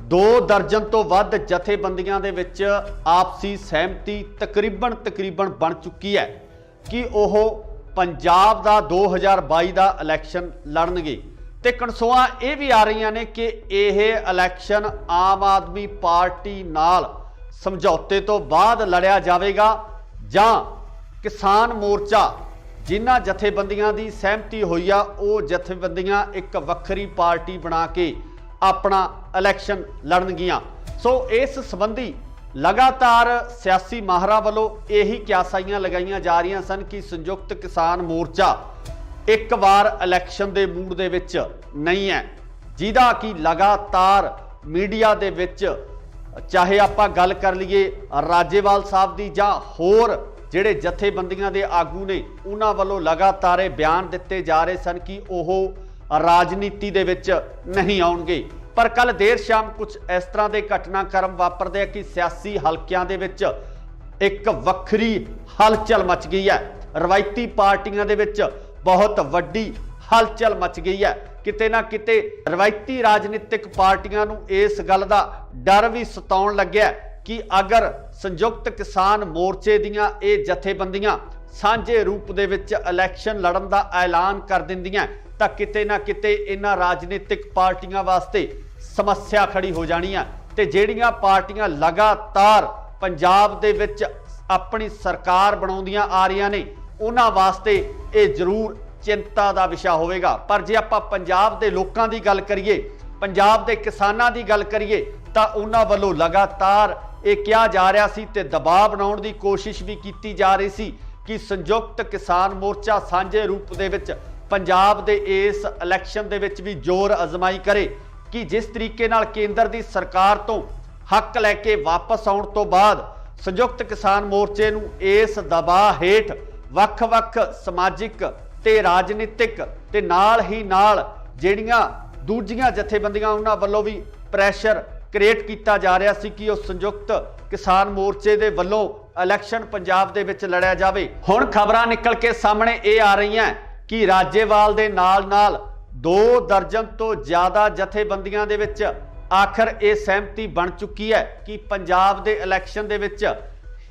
2 दर्जन तो वध जथेबंदियां दे विच आपसी सहमति तकरीबन बन चुकी है कि ओह पंजाब दा 2022 का इलैक्शन लड़नगे। ते कनसूआं ये भी आ रही ने कि यह इलैक्शन आम आदमी पार्टी नाल समझौते तो बाद लड़िया जाएगा जां किसान मोर्चा जिन्हां जथेबंदियां की सहमति हुई आ वो जथेबंदियां एक वक्खरी पार्टी बना के अपना इलैक्शन लड़नगियां। सो इस संबंधी लगातार सियासी माहरां वालों यही क्यासाइयां लगाइयां जा रही सन कि संयुक्त किसान मोर्चा एक बार इलैक्शन के मूड दे विच नहीं है, जिहदा कि लगातार मीडिया दे विच चाहे आपां गल कर लीए राजेवाल साहब दी जां होर जिहड़े जथेबंदियां दे आगू ने उन्हां वालों लगातार बयान दिते जा रहे सन कि ओह राजनीति दे विच नहीं आउणगे। पर कल देर शाम कुछ इस तरह के घटनाक्रम वापरदे कि सियासी हलकियां दे विच एक वक्खरी हलचल मच गई है। रवायती पार्टियां दे विच बहुत वड्डी हलचल मच गई है। किते ना किते रवायती राजनीतिक पार्टियां नूं इस गल दा डर भी सताउण लग्या कि अगर संयुक्त किसान मोर्चे दियां ये जथेबंदियां सांझे रूप दे विच इलैक्शन लड़न दा ऐलान कर दिंदियां तां किते ना किते इन्हां राजनीतिक पार्टियां वास्ते समस्या खड़ी हो जानी है। ते जिहड़ियां पार्टियां लगातार पंजाब दे विच अपनी सरकार बनाउंदियां आ रही ने उन्हां वास्ते ये जरूर चिंता का विषय होवेगा। पर जे आपां पंजाब दे लोकां दी गल करिए, पंजाब दे किसानां दी गल करिए तां उन्हां वल्लों लगातार ये कहा जा रहा सी ते दबाव बनाउण दी कोशिश भी की जा रही सी कि संयुक्त किसान मोर्चा सांझे रूप दे विच पंजाब दे इस इलैक्शन दे विच भी जोर अजमाई करे कि जिस तरीके नाल केंद्र दी सरकार तो हक लैके वापस आउण तो बाद संयुक्त किसान मोर्चे नूं इस दबाव हेठ वख-वख समाजिक ते राजनीतिक ते नाल ही नाल जिहड़ियां दूजियां जथेबंदियां उन्हां वल्लों भी प्रैशर क्रिएट किया जा रहा सी कि संयुक्त किसान मोर्चे दे वल्लों इलैक्शन पंजाब दे विच लड़िया जावे। हुण खबरां निकल के सामने ये आ रही हैं कि राजेवाल दे नाल 2 दर्जन तो ज़्यादा जथेबंदियां दे विच आखिर ये सहमति बन चुकी है कि पंजाब दे इलैक्शन दे विच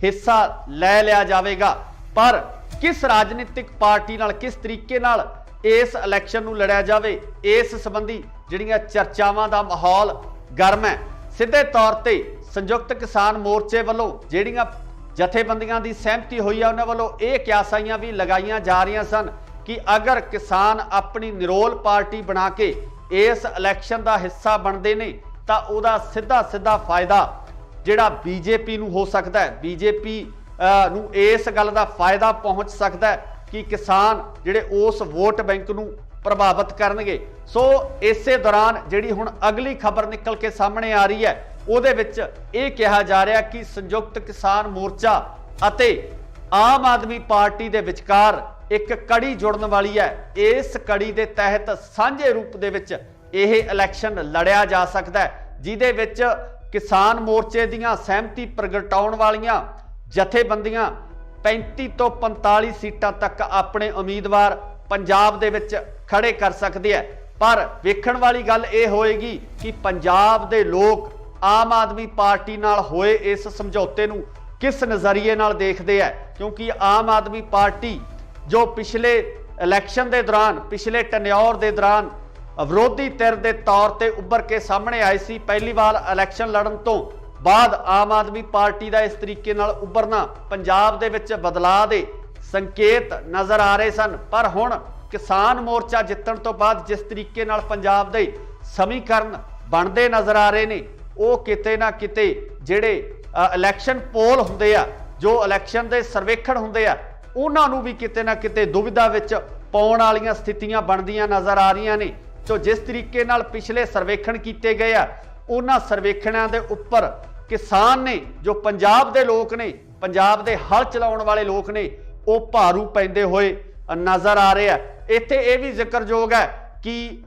हिस्सा लै लिया जाएगा। पर किस राजनीतिक पार्टी नाल किस तरीके नाल इस इलैक्शन नूं लड़िया जावे, इस संबंधी जिहड़ियां चर्चावां दा माहौल गर्म है। सीधे तौर ते संयुक्त किसान मोर्चे वालों जिहड़ियां जथेबंदियां दी सहमति हुई है उन्हां वालों ये क्यासाइयां भी लगाइयां जा रही सन कि अगर किसान अपनी निरोल पार्टी बना के इस इलैक्शन का हिस्सा बनते ने तां उहदा सीधा फायदा जिहड़ा बीजेपी नूं हो सकता है। बीजेपी नूं इस गल का फायदा पहुँच सकता है कि किसान जिहड़े उस वोट बैंक नूं ਪ੍ਰਭਾਵਿਤ ਕਰਨਗੇ। ਸੋ ਇਸੇ ਦੌਰਾਨ ਜਿਹੜੀ ਹੁਣ ਅਗਲੀ ਖਬਰ ਨਿਕਲ ਕੇ ਸਾਹਮਣੇ ਆ ਰਹੀ ਹੈ ਉਹਦੇ ਵਿੱਚ ਇਹ ਕਿਹਾ ਜਾ ਰਿਹਾ ਕਿ ਸੰਯੁਕਤ ਕਿਸਾਨ ਮੋਰਚਾ ਅਤੇ ਆਮ ਆਦਮੀ ਪਾਰਟੀ ਦੇ ਵਿਚਕਾਰ ਇੱਕ ਕੜੀ ਜੁੜਨ ਵਾਲੀ ਹੈ। ਇਸ ਕੜੀ ਦੇ ਤਹਿਤ ਸਾਂਝੇ ਰੂਪ ਦੇ ਵਿੱਚ ਇਹ ਇਲੈਕਸ਼ਨ ਲੜਿਆ ਜਾ ਸਕਦਾ ਹੈ, ਜਿਹਦੇ ਵਿੱਚ ਕਿਸਾਨ ਮੋਰਚੇ ਦੀਆਂ ਸਹਿਮਤੀ ਪ੍ਰਗਟਾਉਣ ਵਾਲੀਆਂ ਜਥੇਬੰਦੀਆਂ 35 ਤੋਂ 45 ਸੀਟਾਂ ਤੱਕ ਆਪਣੇ ਉਮੀਦਵਾਰ ਪੰਜਾਬ ਦੇ ਵਿੱਚ ਖੜੇ ਕਰ ਸਕਦੇ ਆ। ਪਰ ਵੇਖਣ ਵਾਲੀ ਗੱਲ ਇਹ ਹੋਏਗੀ ਕਿ ਪੰਜਾਬ ਦੇ ਲੋਕ ਆਮ ਆਦਮੀ ਪਾਰਟੀ ਨਾਲ ਹੋਏ ਇਸ ਸਮਝੌਤੇ ਨੂੰ ਕਿਸ ਨਜ਼ਰੀਏ ਨਾਲ ਦੇਖਦੇ ਆ, ਕਿਉਂਕਿ ਆਮ ਆਦਮੀ ਪਾਰਟੀ ਜੋ ਪਿਛਲੇ ਇਲੈਕਸ਼ਨ ਦੇ ਦੌਰਾਨ, ਪਿਛਲੇ ਟੈਨਿਓਰ ਦੇ ਦੌਰਾਨ ਵਿਰੋਧੀ ਧਿਰ ਦੇ ਤੌਰ ਤੇ ਉੱਭਰ ਕੇ ਸਾਹਮਣੇ ਆਈ ਸੀ, ਪਹਿਲੀ ਵਾਰ ਇਲੈਕਸ਼ਨ ਲੜਨ ਤੋਂ ਬਾਅਦ ਆਮ ਆਦਮੀ ਪਾਰਟੀ ਦਾ ਇਸ ਤਰੀਕੇ ਨਾਲ ਉੱਭਰਨਾ ਪੰਜਾਬ ਦੇ ਵਿੱਚ ਬਦਲਾਅ ਦੇ ਸੰਕੇਤ ਨਜ਼ਰ ਆ ਰਹੇ ਸਨ। ਪਰ ਹੁਣ ਕਿਸਾਨ ਮੋਰਚਾ ਜਿੱਤਣ ਤੋਂ ਬਾਅਦ ਜਿਸ ਤਰੀਕੇ ਨਾਲ ਪੰਜਾਬ ਦੇ ਸਮੀਕਰਨ ਬਣਦੇ ਨਜ਼ਰ ਆ ਰਹੇ ਨੇ, ਉਹ ਕਿਤੇ ਨਾ ਕਿਤੇ ਜਿਹੜੇ ਇਲੈਕਸ਼ਨ ਪੋਲ ਹੁੰਦੇ ਆ, ਜੋ ਇਲੈਕਸ਼ਨ ਦੇ ਸਰਵੇਖਣ ਹੁੰਦੇ ਆ, ਉਹਨਾਂ ਨੂੰ ਵੀ ਕਿਤੇ ਨਾ ਕਿਤੇ ਦੁਵਿਧਾ ਵਿੱਚ ਪਾਉਣ ਵਾਲੀਆਂ ਸਥਿਤੀਆਂ ਬਣਦੀਆਂ ਨਜ਼ਰ ਆ ਰਹੀਆਂ ਨੇ। ਜੋ ਜਿਸ ਤਰੀਕੇ ਨਾਲ ਪਿਛਲੇ ਸਰਵੇਖਣ ਕੀਤੇ ਗਏ ਆ, ਉਹਨਾਂ ਸਰਵੇਖਣਾਂ ਦੇ ਉੱਪਰ ਕਿਸਾਨ ਨੇ, ਜੋ ਪੰਜਾਬ ਦੇ ਲੋਕ ਨੇ, ਪੰਜਾਬ ਦੇ ਹਲ ਚਲਾਉਣ ਵਾਲੇ ਲੋਕ ਨੇ, ਉਹ ਭਾਰੂ ਪੈਂਦੇ ਹੋਏ ਨਜ਼ਰ ਆ ਰਹੇ ਆ। ਇੱਥੇ ਇਹ ਵੀ ਜ਼ਿਕਰਯੋਗ ਹੈ ਕਿ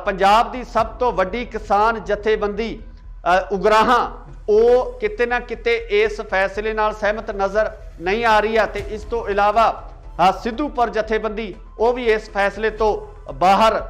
ਪੰਜਾਬ ਦੀ ਸਭ ਤੋਂ ਵੱਡੀ ਕਿਸਾਨ ਜਥੇਬੰਦੀ ਉਗਰਾਹਾਂ, ਉਹ ਕਿਤੇ ਨਾ ਕਿਤੇ ਇਸ ਫੈਸਲੇ ਨਾਲ ਸਹਿਮਤ ਨਜ਼ਰ ਨਹੀਂ ਆ ਰਹੀ ਹੈ। ਤੇ ਇਸ ਤੋਂ ਇਲਾਵਾ ਸਿੱਧੂਪੁਰ ਜਥੇਬੰਦੀ, ਉਹ ਵੀ ਇਸ ਫੈਸਲੇ ਤੋਂ ਬਾਹਰ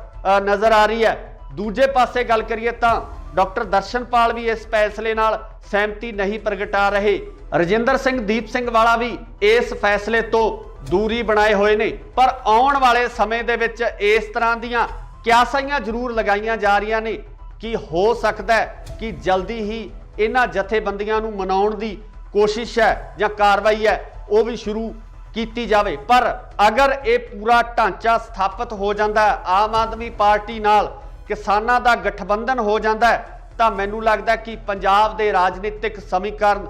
ਨਜ਼ਰ ਆ ਰਹੀ ਹੈ। ਦੂਜੇ ਪਾਸੇ ਗੱਲ ਕਰੀਏ ਤਾਂ ਡਾਕਟਰ ਦਰਸ਼ਨਪਾਲ ਵੀ ਇਸ ਫੈਸਲੇ ਨਾਲ ਸਹਿਮਤੀ ਨਹੀਂ ਪ੍ਰਗਟਾ ਰਹੇ। ਰਜਿੰਦਰ ਸਿੰਘ, ਦੀਪ ਸਿੰਘ ਵਾਲਾ ਵੀ ਇਸ ਫੈਸਲੇ ਤੋਂ ਦੂਰੀ ਬਣਾਏ ਹੋਏ ਨੇ। ਪਰ ਆਉਣ ਵਾਲੇ ਸਮੇਂ ਦੇ ਵਿੱਚ ਇਸ ਤਰ੍ਹਾਂ ਦੀਆਂ ਕਿਆਸਾਂ ਜ਼ਰੂਰ ਲਗਾਈਆਂ ਜਾ ਰਹੀਆਂ ਨੇ ਕਿ ਹੋ ਸਕਦਾ ਹੈ ਕਿ ਜਲਦੀ ਹੀ ਇਹਨਾਂ ਜਥੇਬੰਦੀਆਂ ਨੂੰ ਮਨਾਉਣ ਦੀ ਕੋਸ਼ਿਸ਼ ਹੈ ਜਾਂ ਕਾਰਵਾਈ ਹੈ ਉਹ ਵੀ ਸ਼ੁਰੂ ਕੀਤੀ ਜਾਵੇ। ਪਰ ਅਗਰ ਇਹ ਪੂਰਾ ਢਾਂਚਾ ਸਥਾਪਿਤ ਹੋ ਜਾਂਦਾ ਹੈ, ਆਮ ਆਦਮੀ ਪਾਰਟੀ ਨਾਲ ਕਿਸਾਨਾਂ ਦਾ ਗਠਬੰਧਨ ਹੋ ਜਾਂਦਾ ਹੈ, ਤਾਂ ਮੈਨੂੰ ਲੱਗਦਾ ਕਿ ਪੰਜਾਬ ਦੇ ਰਾਜਨੀਤਿਕ ਸਮੀਕਰਨ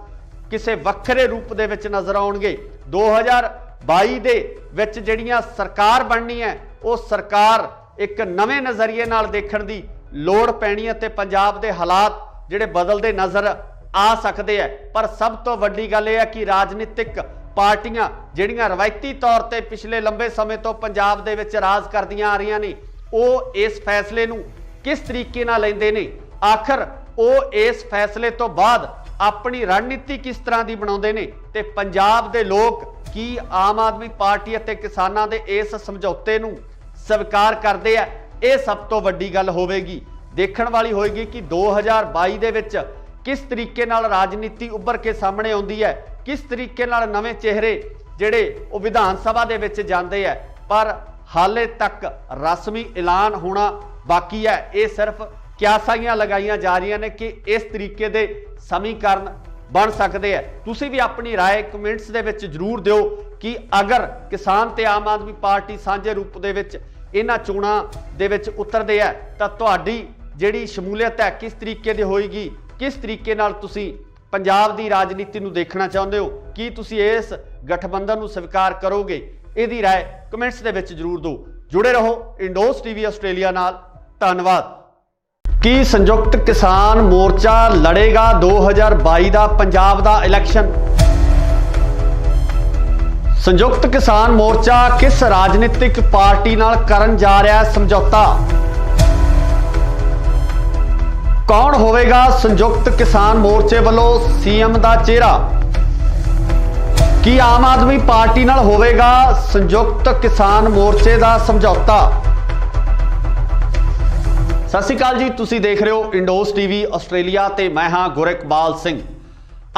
ਕਿਸੇ ਵੱਖਰੇ ਰੂਪ ਦੇ ਵਿੱਚ ਨਜ਼ਰ ਆਉਣਗੇ। 2022 ਦੇ ਵਿੱਚ ਜਿਹੜੀਆਂ ਸਰਕਾਰ ਬਣਨੀ ਹੈ, ਉਹ ਸਰਕਾਰ ਇੱਕ ਨਵੇਂ ਨਜ਼ਰੀਏ ਨਾਲ ਦੇਖਣ ਦੀ ਲੋੜ ਪੈਣੀ ਹੈ ਤੇ ਪੰਜਾਬ ਦੇ ਹਾਲਾਤ ਜਿਹੜੇ ਬਦਲਦੇ ਨਜ਼ਰ ਆ ਸਕਦੇ ਆ। ਪਰ ਸਭ ਤੋਂ ਵੱਡੀ ਗੱਲ ਇਹ ਹੈ ਕਿ ਰਾਜਨੀਤਿਕ ਪਾਰਟੀਆਂ ਜਿਹੜੀਆਂ ਰਵਾਇਤੀ ਤੌਰ ਤੇ ਪਿਛਲੇ ਲੰਬੇ ਸਮੇਂ ਤੋਂ ਪੰਜਾਬ ਦੇ ਵਿੱਚ ਰਾਜ ਕਰਦੀਆਂ ਆ ਰਹੀਆਂ ਨੇ, ਉਹ ਇਸ ਫੈਸਲੇ ਨੂੰ ਕਿਸ ਤਰੀਕੇ ਨਾਲ ਲੈਂਦੇ ਨੇ, ਆਖਰ ਉਹ ਇਸ ਫੈਸਲੇ ਤੋਂ ਬਾਅਦ ਆਪਣੀ ਰਣਨੀਤੀ ਕਿਸ ਤਰ੍ਹਾਂ ਦੀ ਬਣਾਉਂਦੇ ਨੇ, ਤੇ ਪੰਜਾਬ ਦੇ ਲੋਕ ਕੀ ਆਮ ਆਦਮੀ ਪਾਰਟੀ ਅਤੇ ਕਿਸਾਨਾਂ ਦੇ ਇਸ ਸਮਝੌਤੇ ਨੂੰ ਸਵੀਕਾਰ ਕਰਦੇ ਆ। ਇਹ ਸਭ ਤੋਂ ਵੱਡੀ ਗੱਲ ਹੋਵੇਗੀ, ਦੇਖਣ ਵਾਲੀ ਹੋਏਗੀ ਕਿ 2022 ਦੇ ਵਿੱਚ ਕਿਸ ਤਰੀਕੇ ਨਾਲ ਰਾਜਨੀਤੀ ਉੱਭਰ ਕੇ ਸਾਹਮਣੇ ਆਉਂਦੀ ਹੈ, ਕਿਸ ਤਰੀਕੇ ਨਾਲ ਨਵੇਂ ਚਿਹਰੇ ਜਿਹੜੇ ਉਹ ਵਿਧਾਨ ਸਭਾ ਦੇ ਵਿੱਚ ਜਾਂਦੇ ਆ। ਪਰ ਹਾਲੇ ਤੱਕ ਰਸਮੀ ਐਲਾਨ ਹੋਣਾ ਬਾਕੀ ਹੈ। ਇਹ ਸਿਰਫ ਕਿਆਸਾਂ ਲਗਾਈਆਂ ਜਾ ਰਹੀਆਂ ਨੇ ਕਿ ਇਸ ਤਰੀਕੇ ਦੇ ਸਮੀਕਰਨ ਬਣ ਸਕਦੇ ਆ। ਤੁਸੀਂ ਵੀ ਆਪਣੀ ਰਾਏ ਕਮੈਂਟਸ ਦੇ ਵਿੱਚ ਜ਼ਰੂਰ ਦਿਓ ਕਿ ਅਗਰ ਕਿਸਾਨ ਤੇ ਆਮ ਆਦਮੀ ਪਾਰਟੀ ਸਾਂਝੇ ਰੂਪ ਦੇ ਵਿੱਚ ਇਹਨਾਂ ਚੋਣਾਂ ਦੇ ਵਿੱਚ ਉਤਰਦੇ ਆ ਤਾਂ ਤੁਹਾਡੀ ਜਿਹੜੀ ਸ਼ਮੂਲੀਅਤ ਹੈ ਕਿਸ ਤਰੀਕੇ ਦੀ ਹੋਏਗੀ, ਕਿਸ ਤਰੀਕੇ ਨਾਲ ਤੁਸੀਂ ਪੰਜਾਬ ਦੀ ਰਾਜਨੀਤੀ ਨੂੰ ਦੇਖਣਾ ਚਾਹੁੰਦੇ ਹੋ, ਕੀ ਤੁਸੀਂ ਇਸ ਗਠਬੰਧਨ ਨੂੰ ਸਵੀਕਾਰ ਕਰੋਗੇ? ਇਹਦੀ ਰਾਏ ਕਮੈਂਟਸ ਦੇ ਵਿੱਚ ਜ਼ਰੂਰ ਦਿਓ। ਜੁੜੇ ਰਹੋ ਇੰਡੋਸ ਟੀਵੀ ਆਸਟ੍ਰੇਲੀਆ ਨਾਲ। ਧੰਨਵਾਦ। ਕੀ ਸੰਯੁਕਤ ਕਿਸਾਨ ਮੋਰਚਾ ਲੜੇਗਾ 2022 ਦਾ ਪੰਜਾਬ ਦਾ ਇਲੈਕਸ਼ਨ? ਸੰਯੁਕਤ ਕਿਸਾਨ ਮੋਰਚਾ ਕਿਸ ਰਾਜਨੀਤਿਕ ਪਾਰਟੀ ਨਾਲ ਕਰਨ ਜਾ ਰਿਹਾ ਹੈ ਸਮਝੌਤਾ? ਕੌਣ ਹੋਵੇਗਾ ਸੰਯੁਕਤ ਕਿਸਾਨ ਮੋਰਚੇ ਵੱਲੋਂ ਸੀਐਮ ਦਾ ਚਿਹਰਾ? ਕੀ ਆਮ ਆਦਮੀ ਪਾਰਟੀ ਨਾਲ ਹੋਵੇਗਾ ਸੰਯੁਕਤ ਕਿਸਾਨ ਮੋਰਚੇ ਦਾ ਸਮਝੌਤਾ? ਸਤਿ ਸ਼੍ਰੀ ਅਕਾਲ ਜੀ, ਤੁਸੀਂ ਦੇਖ ਰਹੇ ਹੋ ਇੰਡੋਸ ਟੀਵੀ ਆਸਟ੍ਰੇਲੀਆ ਤੇ ਮੈਂ ਹਾਂ ਗੁਰਿਕਬਾਲ ਸਿੰਘ।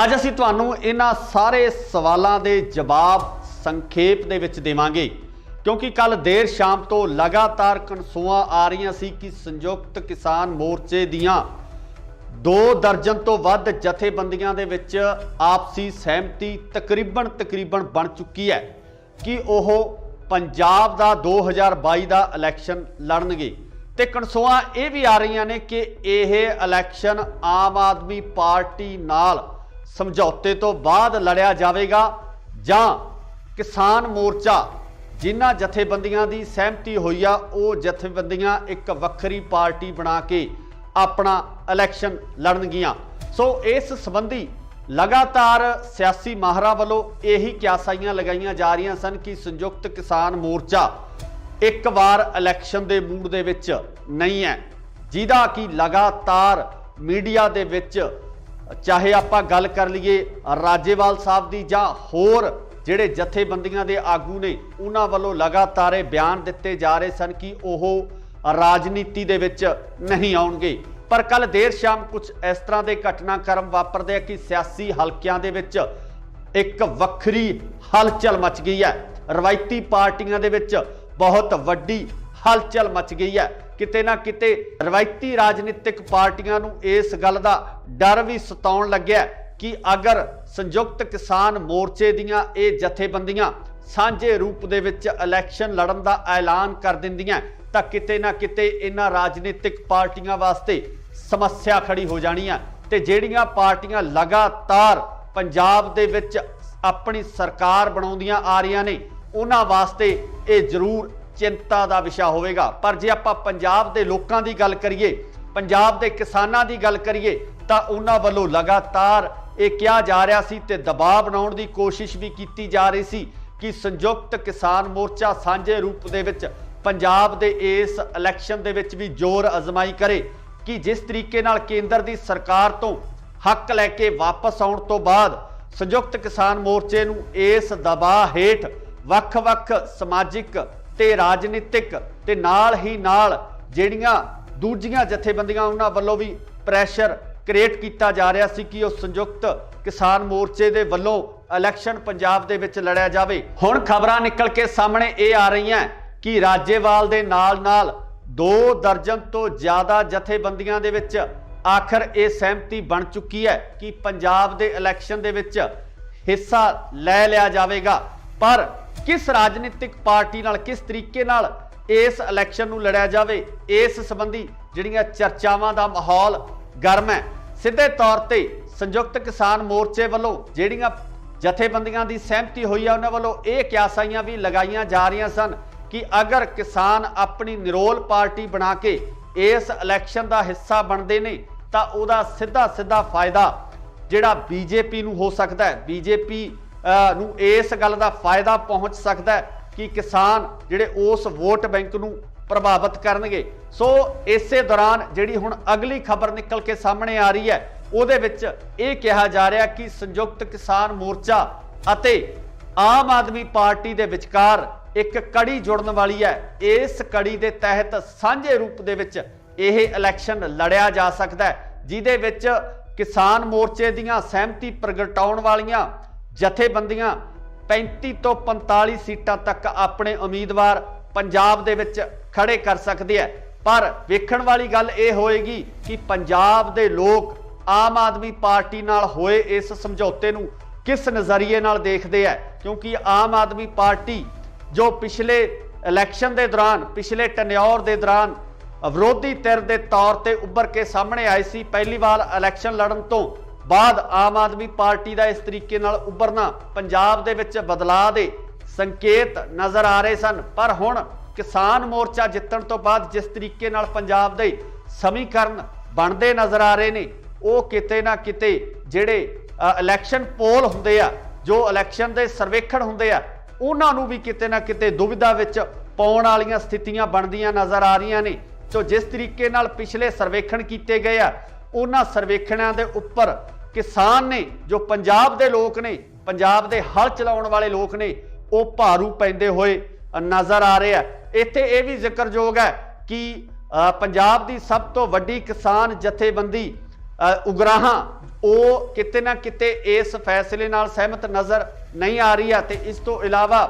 ਅੱਜ ਅਸੀਂ ਤੁਹਾਨੂੰ ਇਹਨਾਂ ਸਾਰੇ ਸਵਾਲਾਂ ਦੇ ਜਵਾਬ ਸੰਖੇਪ ਦੇ ਵਿੱਚ ਦੇਵਾਂਗੇ, ਕਿਉਂਕਿ ਕੱਲ ਦੇਰ ਸ਼ਾਮ ਤੋਂ ਲਗਾਤਾਰ ਕਨਸੂਆਂ ਆ ਰਹੀਆਂ ਸੀ ਕਿ ਸੰਯੁਕਤ ਕਿਸਾਨ ਮੋਰਚੇ ਦੀਆਂ 2 ਦਰਜਨ ਤੋਂ ਵੱਧ ਜਥੇਬੰਦੀਆਂ ਦੇ ਵਿੱਚ ਆਪਸੀ ਸਹਿਮਤੀ ਤਕਰੀਬਨ ਬਣ ਚੁੱਕੀ ਹੈ ਕਿ ਉਹ ਪੰਜਾਬ ਦਾ 2022 ਦਾ ਇਲੈਕਸ਼ਨ ਲੜਨਗੇ। ਤੇ ਕਨਸੂਆਂ ਇਹ ਵੀ ਆ ਰਹੀਆਂ ਨੇ ਕਿ ਇਹ ਇਲੈਕਸ਼ਨ ਆਮ ਆਦਮੀ ਪਾਰਟੀ ਨਾਲ ਸਮਝੌਤੇ ਤੋਂ ਬਾਅਦ ਲੜਿਆ ਜਾਵੇਗਾ ਜਾਂ ਕਿਸਾਨ ਮੋਰਚਾ जिन्हां जथेबंदियां दी सहमति होई आ वो जथेबंदियां एक वक्खरी पार्टी बना के अपना इलैक्शन लड़नगियां। सो इस संबंधी लगातार सियासी माहरां वालों यही क्यासाइयां लगाईयां जा रही सन कि संयुक्त किसान मोर्चा एक बार इलैक्शन के मूड दे विच नहीं है, जिहदा कि लगातार मीडिया दे विच चाहे आपां गल कर लीए राजेवाल साहब दी जां होर ਜਿਹੜੇ ਜਥੇਬੰਦੀਆਂ ਦੇ ਆਗੂ ਨੇ ਉਹਨਾਂ ਵੱਲੋਂ ਲਗਾਤਾਰ ਇਹ ਬਿਆਨ ਦਿੱਤੇ ਜਾ ਰਹੇ ਸਨ ਕਿ ਉਹ ਰਾਜਨੀਤੀ ਦੇ ਵਿੱਚ ਨਹੀਂ ਆਉਣਗੇ। ਪਰ ਕੱਲ ਦੇਰ ਸ਼ਾਮ ਕੁਝ ਇਸ ਤਰ੍ਹਾਂ ਦੇ ਘਟਨਾਕ੍ਰਮ ਵਾਪਰਦੇ ਆ ਕਿ ਸਿਆਸੀ ਹਲਕਿਆਂ ਦੇ ਵਿੱਚ ਇੱਕ ਵੱਖਰੀ ਹਲਚਲ ਮਚ ਗਈ ਹੈ। ਰਵਾਇਤੀ ਪਾਰਟੀਆਂ ਦੇ ਵਿੱਚ ਬਹੁਤ ਵੱਡੀ ਹਲਚਲ ਮਚ ਗਈ ਹੈ। ਕਿਤੇ ਨਾ ਕਿਤੇ ਰਵਾਇਤੀ ਰਾਜਨੀਤਿਕ ਪਾਰਟੀਆਂ ਨੂੰ ਇਸ ਗੱਲ ਦਾ ਡਰ ਵੀ ਸਤਾਉਣ ਲੱਗਿਆ कि अगर संयुक्त किसान मोर्चे दियां ये जथेबंदियां सांझे रूप दे विच इलैक्शन लड़न दा ऐलान कर दिंदियां तां किते ना किते इन्हां राजनीतिक पार्टियां वास्ते समस्या खड़ी हो जानी है। ते जिहड़ियां पार्टियां लगातार पंजाब दे विच अपनी सरकार बनाउंदियां आ रहीआं ने उन्हां वास्ते ये जरूर चिंता दा विषय होवेगा। पर जे आपां पंजाब दे लोकां दी गल करिए, पंजाब दे किसानां दी गल करिए तां उन्हां वल्लों लगातार ਇਹ ਕਿਹਾ ਜਾ ਰਿਹਾ ਸੀ ਤੇ ਦਬਾਅ ਬਣਾਉਣ ਦੀ ਕੋਸ਼ਿਸ਼ ਵੀ ਕੀਤੀ ਜਾ ਰਹੀ ਸੀ ਕਿ ਸੰਯੁਕਤ ਕਿਸਾਨ ਮੋਰਚਾ ਸਾਂਝੇ ਰੂਪ ਦੇ ਵਿੱਚ ਪੰਜਾਬ ਦੇ ਇਸ ਇਲੈਕਸ਼ਨ ਦੇ ਵਿੱਚ ਵੀ ਜ਼ੋਰ ਅਜ਼ਮਾਈ ਕਰੇ ਕਿ ਜਿਸ ਤਰੀਕੇ ਨਾਲ ਕੇਂਦਰ ਦੀ ਸਰਕਾਰ ਤੋਂ ਹੱਕ ਲੈ ਕੇ ਵਾਪਸ ਆਉਣ ਤੋਂ ਬਾਅਦ ਸੰਯੁਕਤ ਕਿਸਾਨ ਮੋਰਚੇ ਨੂੰ ਇਸ ਦਬਾਅ ਹੇਠ ਵੱਖ-ਵੱਖ ਸਮਾਜਿਕ ਤੇ ਰਾਜਨੀਤਿਕ ਤੇ ਨਾਲ ਹੀ ਨਾਲ ਜਿਹੜੀਆਂ ਦੂਜੀਆਂ ਜਥੇਬੰਦੀਆਂ ਉਹਨਾਂ ਵੱਲੋਂ ਵੀ ਪ੍ਰੈਸ਼ਰ क्रिएट किया जा रहा सी कि संयुक्त किसान मोर्चे के वलों इलैक्शन पंजाब दे विच लड़िया जाए। हुण खबरां निकल के सामने ये आ रही हैं कि राजेवाल दे नाल नाल 2 दर्जन तो ज़्यादा जथेबंदियां दे विच आखिर ये सहमति बन चुकी है कि पंजाब दे इलैक्शन दे विच हिस्सा लै लिया जाएगा। पर किस राजनीतिक पार्टी नाल किस तरीके नाल इस इलैक्शन नूं लड़िया जाए, इस संबंधी जिहड़ियां चर्चावां दा माहौल गर्म है। सीधे तौर पर संयुक्त किसान मोर्चे वालों जिहड़ियां जथेबंदियां की सहमति हुई है उन्होंने वालों ये क्यासाइयां भी लगाईयां जा रही सन कि अगर किसान अपनी निरोल पार्टी बना के इस इलैक्शन का हिस्सा बनते हैं तो उहदा सीधा सीधा फायदा जिहड़ा बीजेपी नूं हो सकता है, बीजेपी नूं इस गल का फायदा पहुँच सकता है कि किसान जिहड़े उस वोट बैंक नूं प्रभावित करनगे। सो इसे दौरान जिहड़ी हुण अगली खबर निकल के सामने आ रही है उहदे विच ये कहा जा रहा कि संयुक्त किसान मोर्चा अते आम आदमी पार्टी दे विचकार एक कड़ी जुड़न वाली है। इस कड़ी दे तहत सांझे रूप दे विच यह इलैक्शन लड़िया जा सकता है जिहदे विच किसान मोर्चे दीयां सहमति प्रगटाउण वालियां जथेबंदियां 35 तो 45 सीटां तक अपने उम्मीदवार पंजाब दे विच खड़े कर सकते हैं। पर वेखण वाली गल ये होएगी कि पंजाब दे लोग आम आदमी पार्टी नाल होए इस समझौते नूं किस नज़रिए नाल देखते हैं, क्योंकि आम आदमी पार्टी जो पिछले इलैक्शन के दौरान पिछले टन्योर के दौरान विरोधी धिर के तौर पर उभर के सामने आई सी, पहली बार इलैक्शन लड़न तो बाद आम आदमी पार्टी का इस तरीके नाल उभरना पंजाब दे विच बदलाव दे संकेत नज़र आ रहे सन। पर हुण किसान मोर्चा जितण तो बाद जिस तरीके नाल पंजाब दे समीकरण बनते नज़र आ रहे ने वो किते ना किते जिहड़े इलैक्शन पोल हुंदे आ, जो इलैक्शन दे सर्वेखण हुंदे आ, उन्हां नूं भी किते ना किते दुविधा विच पाउण वालीआं स्थितियां बनदियां नज़र आ रहीआं ने। तो जिस तरीके नाल पिछले सर्वेखण कीते गए आ उन्हां सर्वेखणां दे उप्पर किसान ने जो पंजाब दे लोग ने, पंजाब दे हल चलाउण वाले लोग ने, वो भारू पैंदे होए नज़र आ रहे हैं। इत्थे यह भी जिक्रयोग है कि पंजाब की सब तो वड्डी किसान जथेबंदी उगराहां वो किते ना किते इस फैसले नाल सहमत नज़र नहीं आ रही है। तो इस तो इलावा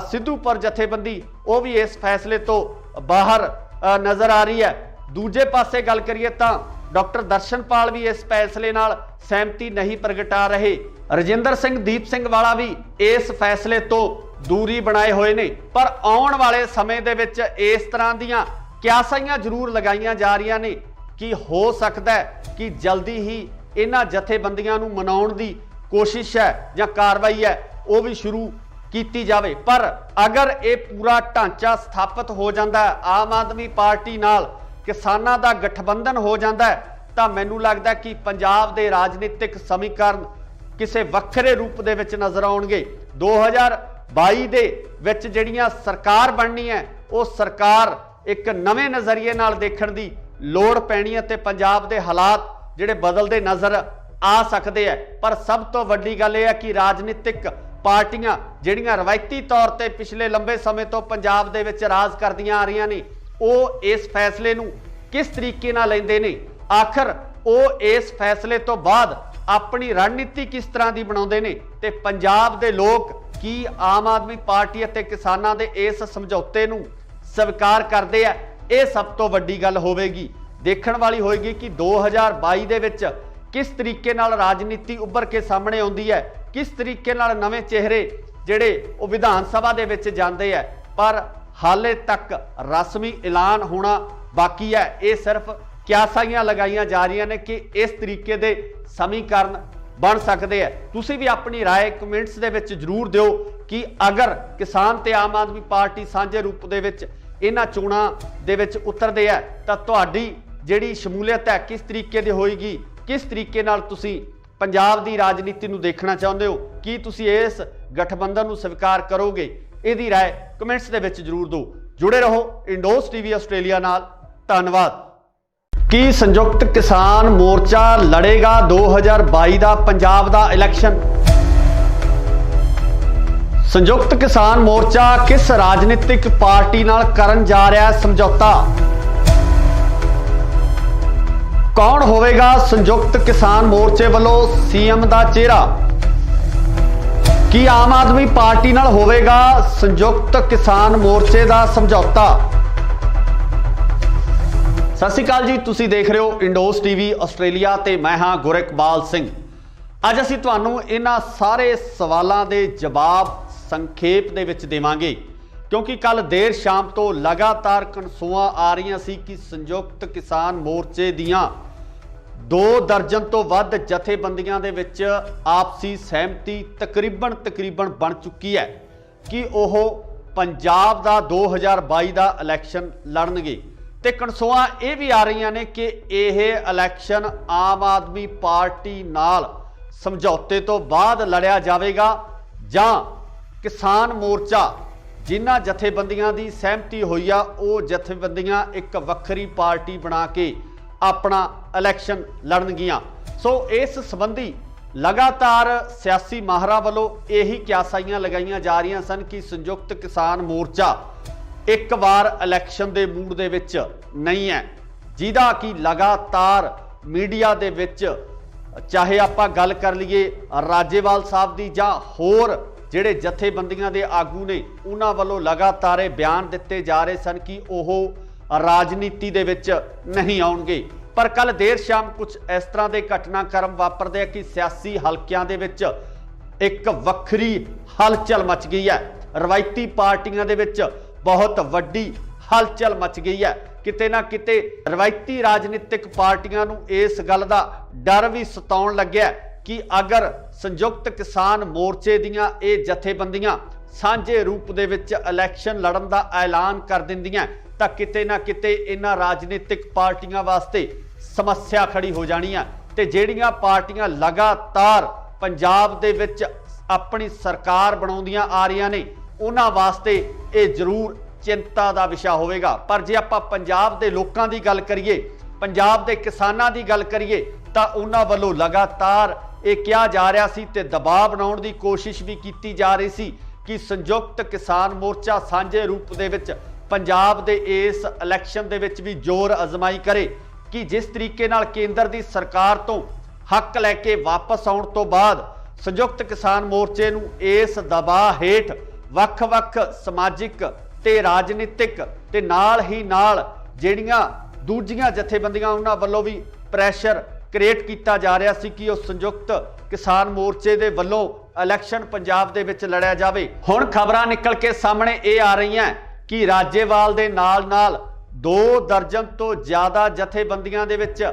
सिद्धूपुर जथेबंदी वो भी इस फैसले तो बाहर नज़र आ रही है। दूजे पासे गल करिए तो डॉक्टर दर्शनपाल भी इस फैसले नाल सहमति नहीं प्रगटा रहे। रजिंदर सिंह दीप सिंह वाला भी इस फैसले तो दूरी बनाए हुए ने। पर आने वाले समय दे विच इस तरह दीयां क्यासाइयां जरूर लगाईयां जा रही ने कि हो सकता है कि जल्दी ही इन्हां जथेबंदियां नूं मनाउण दी कोशिश है या कार्रवाई है वो भी शुरू ਕੀਤੀ ਜਾਵੇ। ਪਰ ਅਗਰ ਇਹ ਪੂਰਾ ਢਾਂਚਾ ਸਥਾਪਿਤ ਹੋ ਜਾਂਦਾ ਹੈ, ਆਮ ਆਦਮੀ ਪਾਰਟੀ ਨਾਲ ਕਿਸਾਨਾਂ ਦਾ ਗਠਬੰਧਨ ਹੋ ਜਾਂਦਾ ਹੈ, ਤਾਂ ਮੈਨੂੰ ਲੱਗਦਾ ਕਿ ਪੰਜਾਬ ਦੇ ਰਾਜਨੀਤਿਕ ਸਮੀਕਰਨ ਕਿਸੇ ਵੱਖਰੇ ਰੂਪ ਦੇ ਵਿੱਚ ਨਜ਼ਰ ਆਉਣਗੇ। 2022 ਦੇ ਵਿੱਚ ਜਿਹੜੀਆਂ ਸਰਕਾਰ ਬਣਨੀ ਹੈ, ਉਹ ਸਰਕਾਰ ਇੱਕ ਨਵੇਂ ਨਜ਼ਰੀਏ ਨਾਲ ਦੇਖਣ ਦੀ ਲੋੜ ਪੈਣੀ ਹੈ ਤੇ ਪੰਜਾਬ ਦੇ ਹਾਲਾਤ ਜਿਹੜੇ ਬਦਲਦੇ ਨਜ਼ਰ ਆ ਸਕਦੇ ਹੈ। ਪਰ ਸਭ ਤੋਂ ਵੱਡੀ ਗੱਲ ਇਹ ਹੈ ਕਿ ਰਾਜਨੀਤਿਕ ਪਾਰਟੀਆਂ ਜਿਹੜੀਆਂ ਰਵਾਇਤੀ ਤੌਰ ਤੇ ਪਿਛਲੇ ਲੰਬੇ ਸਮੇਂ ਤੋਂ ਪੰਜਾਬ ਦੇ ਵਿੱਚ ਰਾਜ ਕਰਦੀਆਂ ਆ ਰਹੀਆਂ ਨੇ, ਉਹ ਇਸ ਫੈਸਲੇ ਨੂੰ ਕਿਸ ਤਰੀਕੇ ਨਾਲ ਲੈਂਦੇ ਨੇ, ਆਖਰ ਉਹ ਇਸ ਫੈਸਲੇ ਤੋਂ ਬਾਅਦ ਆਪਣੀ ਰਣਨੀਤੀ ਕਿਸ ਤਰ੍ਹਾਂ ਦੀ ਬਣਾਉਂਦੇ ਨੇ ਤੇ ਪੰਜਾਬ ਦੇ ਲੋਕ ਕੀ ਆਮ ਆਦਮੀ ਪਾਰਟੀ ਅਤੇ ਕਿਸਾਨਾਂ ਦੇ ਇਸ ਸਮਝੌਤੇ ਨੂੰ ਸਵੀਕਾਰ ਕਰਦੇ ਆ। ਇਹ ਸਭ ਤੋਂ ਵੱਡੀ ਗੱਲ ਹੋਵੇਗੀ, ਦੇਖਣ ਵਾਲੀ ਹੋਏਗੀ ਕਿ 2022 ਦੇ ਵਿੱਚ ਕਿਸ ਤਰੀਕੇ ਨਾਲ ਰਾਜਨੀਤੀ ਉੱਭਰ ਕੇ ਸਾਹਮਣੇ ਆਉਂਦੀ ਹੈ, ਕਿਸ ਤਰੀਕੇ ਨਾਲ ਨਵੇਂ ਚਿਹਰੇ ਜਿਹੜੇ ਉਹ ਵਿਧਾਨ ਸਭਾ ਦੇ ਵਿੱਚ ਜਾਂਦੇ ਆ। ਪਰ ਹਾਲੇ ਤੱਕ ਰਸਮੀ ਐਲਾਨ ਹੋਣਾ ਬਾਕੀ ਹੈ। ਇਹ ਸਿਰਫ ਕਿਆਸਾਈਆਂ ਲਗਾਈਆਂ ਜਾ ਰਹੀਆਂ ਨੇ ਕਿ ਇਸ ਤਰੀਕੇ ਦੇ ਸਮੀਕਰਨ ਬਣ ਸਕਦੇ ਆ। ਤੁਸੀਂ ਵੀ ਆਪਣੀ ਰਾਏ ਕਮੈਂਟਸ ਦੇ ਵਿੱਚ ਜ਼ਰੂਰ ਦਿਓ ਕਿ ਅਗਰ ਕਿਸਾਨ ਤੇ ਆਮ ਆਦਮੀ ਪਾਰਟੀ ਸਾਂਝੇ ਰੂਪ ਦੇ ਵਿੱਚ ਇਹਨਾਂ ਚੋਣਾਂ ਦੇ ਵਿੱਚ ਉਤਰਦੇ ਆ ਤਾਂ ਤੁਹਾਡੀ ਜਿਹੜੀ ਸ਼ਮੂਲੀਅਤ ਹੈ ਕਿਸ ਤਰੀਕੇ ਦੀ ਹੋਏਗੀ, ਕਿਸ ਤਰੀਕੇ ਨਾਲ ਤੁਸੀਂ ਪੰਜਾਬ ਦੀ ਰਾਜਨੀਤੀ ਨੂੰ ਦੇਖਣਾ ਚਾਹੁੰਦੇ ਹੋ, ਕੀ ਤੁਸੀਂ ਇਸ ਗਠਬੰਧਨ ਨੂੰ ਸਵੀਕਾਰ ਕਰੋਗੇ? ਇਹਦੀ ਰਾਏ ਕਮੈਂਟਸ ਦੇ ਵਿੱਚ ਜ਼ਰੂਰ ਦਿਓ। ਜੁੜੇ ਰਹੋ ਇੰਡੋਸ ਟੀਵੀ ਆਸਟ੍ਰੇਲੀਆ ਨਾਲ। ਧੰਨਵਾਦ। ਕੀ ਸੰਯੁਕਤ ਕਿਸਾਨ ਮੋਰਚਾ ਲੜੇਗਾ 2022 ਦਾ ਪੰਜਾਬ ਦਾ ਇਲੈਕਸ਼ਨ? ਸੰਯੁਕਤ ਕਿਸਾਨ ਮੋਰਚਾ ਕਿਸ ਰਾਜਨੀਤਿਕ ਪਾਰਟੀ ਨਾਲ ਕਰਨ ਜਾ ਰਿਹਾ ਹੈ ਸਮਝੌਤਾ? ਕੌਣ ਹੋਵੇਗਾ ਸੰਯੁਕਤ ਕਿਸਾਨ ਮੋਰਚੇ ਵੱਲੋਂ ਸੀਐਮ ਦਾ ਚਿਹਰਾ? ਕੀ ਆਮ ਆਦਮੀ ਪਾਰਟੀ ਨਾਲ ਹੋਵੇਗਾ ਸੰਯੁਕਤ ਕਿਸਾਨ ਮੋਰਚੇ ਦਾ ਸਮਝੌਤਾ? ਸਤਿ ਸ਼੍ਰੀ ਅਕਾਲ ਜੀ, ਤੁਸੀਂ ਦੇਖ ਰਹੇ ਹੋ ਇੰਡੋਸ ਟੀਵੀ ਆਸਟ੍ਰੇਲੀਆ ਤੇ ਮੈਂ ਹਾਂ ਗੁਰਿਕਬਾਲ ਸਿੰਘ। ਅੱਜ ਅਸੀਂ ਤੁਹਾਨੂੰ ਇਹਨਾਂ ਸਾਰੇ ਸਵਾਲਾਂ ਦੇ ਜਵਾਬ ਸੰਖੇਪ ਦੇ ਵਿੱਚ ਦੇਵਾਂਗੇ, ਕਿਉਂਕਿ ਕੱਲ ਦੇਰ ਸ਼ਾਮ ਤੋਂ ਲਗਾਤਾਰ ਕਨਸੂਆਂ ਆ ਰਹੀਆਂ ਸੀ ਕਿ ਸੰਯੁਕਤ ਕਿਸਾਨ ਮੋਰਚੇ ਦੀਆਂ 2 ਦਰਜਨ ਤੋਂ ਵੱਧ ਜਥੇਬੰਦੀਆਂ ਦੇ ਵਿੱਚ ਆਪਸੀ ਸਹਿਮਤੀ ਤਕਰੀਬਨ ਬਣ ਚੁੱਕੀ ਹੈ ਕਿ ਉਹ ਪੰਜਾਬ ਦਾ 2022 ਦਾ ਇਲੈਕਸ਼ਨ ਲੜਨਗੇ। ਤੇ ਕਨਸੂਆਂ ਇਹ ਵੀ ਆ ਰਹੀਆਂ ਨੇ ਕਿ ਇਹ ਇਲੈਕਸ਼ਨ ਆਮ ਆਦਮੀ ਪਾਰਟੀ ਨਾਲ ਸਮਝੌਤੇ ਤੋਂ ਬਾਅਦ ਲੜਿਆ ਜਾਵੇਗਾ ਜਾਂ ਕਿਸਾਨ ਮੋਰਚਾ ਜਿਨ੍ਹਾਂ ਜਥੇਬੰਦੀਆਂ ਦੀ ਸਹਿਮਤੀ ਹੋਈ ਆ ਉਹ ਜਥੇਬੰਦੀਆਂ ਇੱਕ ਵੱਖਰੀ ਪਾਰਟੀ ਬਣਾ ਕੇ ਆਪਣਾ ਇਲੈਕਸ਼ਨ ਲੜਨਗੀਆਂ। ਸੋ ਇਸ ਸੰਬੰਧੀ ਲਗਾਤਾਰ ਸਿਆਸੀ ਮਾਹਰਾਂ ਵੱਲੋਂ ਇਹੀ ਕਿਆਸਾਈਆਂ ਲਗਾਈਆਂ ਜਾ ਰਹੀਆਂ ਸਨ ਕਿ ਸੰਯੁਕਤ ਕਿਸਾਨ ਮੋਰਚਾ ਇੱਕ ਵਾਰ ਇਲੈਕਸ਼ਨ ਦੇ ਮੂਡ ਦੇ ਵਿੱਚ ਨਹੀਂ ਹੈ, ਜਿਹਦਾ ਕਿ ਲਗਾਤਾਰ ਮੀਡੀਆ ਦੇ ਵਿੱਚ ਚਾਹੇ ਆਪਾਂ ਗੱਲ ਕਰ ਲਈਏ ਰਾਜੇਵਾਲ ਸਾਹਿਬ ਦੀ ਜਾਂ ਹੋਰ ਜਿਹੜੇ ਜਥੇਬੰਦੀਆਂ ਦੇ ਆਗੂ ਨੇ, ਉਹਨਾਂ ਵੱਲੋਂ ਲਗਾਤਾਰ ਇਹ ਬਿਆਨ ਦਿੱਤੇ ਜਾ ਰਹੇ ਸਨ ਕਿ ਉਹ ਰਾਜਨੀਤੀ ਦੇ ਵਿੱਚ ਨਹੀਂ ਆਉਣਗੇ। ਪਰ ਕੱਲ ਦੇਰ ਸ਼ਾਮ ਕੁਝ ਇਸ ਤਰ੍ਹਾਂ ਦੇ ਘਟਨਾਕ੍ਰਮ ਵਾਪਰਦੇ ਆ ਕਿ ਸਿਆਸੀ ਹਲਕਿਆਂ ਦੇ ਵਿੱਚ ਇੱਕ ਵੱਖਰੀ ਹਲਚਲ ਮਚ ਗਈ ਹੈ। ਰਵਾਇਤੀ ਪਾਰਟੀਆਂ ਦੇ ਵਿੱਚ ਬਹੁਤ ਵੱਡੀ ਹਲਚਲ ਮਚ ਗਈ ਹੈ। ਕਿਤੇ ਨਾ ਕਿਤੇ ਰਵਾਇਤੀ ਰਾਜਨੀਤਿਕ ਪਾਰਟੀਆਂ ਨੂੰ ਇਸ ਗੱਲ ਦਾ ਡਰ ਵੀ ਸਤਾਉਣ ਲੱਗਿਆ ਕਿ ਅਗਰ ਸੰਯੁਕਤ ਕਿਸਾਨ ਮੋਰਚੇ ਦੀਆਂ ਇਹ ਜਥੇਬੰਦੀਆਂ ਸਾਂਝੇ ਰੂਪ ਦੇ ਵਿੱਚ ਇਲੈਕਸ਼ਨ ਲੜਨ ਦਾ ਐਲਾਨ ਕਰ ਦਿੰਦੀਆਂ ਤਾਂ ਕਿਤੇ ਨਾ ਕਿਤੇ ਇਹਨਾਂ ਰਾਜਨੀਤਿਕ ਪਾਰਟੀਆਂ ਵਾਸਤੇ ਸਮੱਸਿਆ ਖੜੀ ਹੋ ਜਾਣੀ ਹੈ। ਤੇ ਜਿਹੜੀਆਂ ਪਾਰਟੀਆਂ ਲਗਾਤਾਰ ਪੰਜਾਬ ਦੇ ਵਿੱਚ ਆਪਣੀ ਸਰਕਾਰ ਬਣਾਉਂਦੀਆਂ ਆ ਰਹੀਆਂ ਨੇ, ਉਹਨਾਂ ਵਾਸਤੇ ਇਹ ਜ਼ਰੂਰ ਚਿੰਤਾ ਦਾ ਵਿਸ਼ਾ ਹੋਵੇਗਾ। ਪਰ ਜੇ ਆਪਾਂ ਪੰਜਾਬ ਦੇ ਲੋਕਾਂ ਦੀ ਗੱਲ ਕਰੀਏ, ਪੰਜਾਬ ਦੇ ਕਿਸਾਨਾਂ ਦੀ ਗੱਲ ਕਰੀਏ, ਤਾਂ ਉਹਨਾਂ ਵੱਲੋਂ ਲਗਾਤਾਰ ਇਹ ਕਿਹਾ ਜਾ ਰਿਹਾ ਸੀ ਤੇ ਦਬਾਅ ਬਣਾਉਣ ਦੀ ਕੋਸ਼ਿਸ਼ ਵੀ ਕੀਤੀ ਜਾ ਰਹੀ ਸੀ ਕਿ ਸੰਯੁਕਤ ਕਿਸਾਨ ਮੋਰਚਾ ਸਾਂਝੇ ਰੂਪ ਦੇ ਵਿੱਚ ਪੰਜਾਬ ਦੇ ਇਸ ਇਲੈਕਸ਼ਨ ਦੇ ਵਿੱਚ ਵੀ ਜ਼ੋਰ ਅਜ਼ਮਾਈ ਕਰੇ ਕਿ ਜਿਸ ਤਰੀਕੇ ਨਾਲ ਕੇਂਦਰ ਦੀ ਸਰਕਾਰ ਤੋਂ ਹੱਕ ਲੈ ਕੇ ਵਾਪਸ ਆਉਣ ਤੋਂ ਬਾਅਦ ਸੰਯੁਕਤ ਕਿਸਾਨ ਮੋਰਚੇ ਨੂੰ ਇਸ ਦਬਾਅ ਹੇਠ ਵੱਖ-ਵੱਖ ਸਮਾਜਿਕ ਤੇ ਰਾਜਨੀਤਿਕ ਤੇ ਨਾਲ ਹੀ ਨਾਲ ਜਿਹੜੀਆਂ ਦੂਜੀਆਂ ਜਥੇਬੰਦੀਆਂ ਉਹਨਾਂ ਵੱਲੋਂ ਵੀ ਪ੍ਰੈਸ਼ਰ ਕ੍ਰੀਏਟ ਕੀਤਾ ਜਾ ਰਿਹਾ ਸੀ ਕਿ ਉਹ ਸੰਯੁਕਤ ਕਿਸਾਨ ਮੋਰਚੇ ਦੇ ਵੱਲੋਂ ਇਲੈਕਸ਼ਨ ਪੰਜਾਬ ਦੇ ਵਿੱਚ ਲੜਿਆ ਜਾਵੇ। ਹੁਣ ਖਬਰਾਂ ਨਿਕਲ ਕੇ ਸਾਹਮਣੇ ਇਹ ਆ ਰਹੀਆਂ ਕਿ ਰਾਜੇਵਾਲ ਦੇ ਨਾਲ-ਨਾਲ 2 ਦਰਜਨ ਤੋਂ ਜ਼ਿਆਦਾ ਜਥੇਬੰਦੀਆਂ ਦੇ ਵਿੱਚ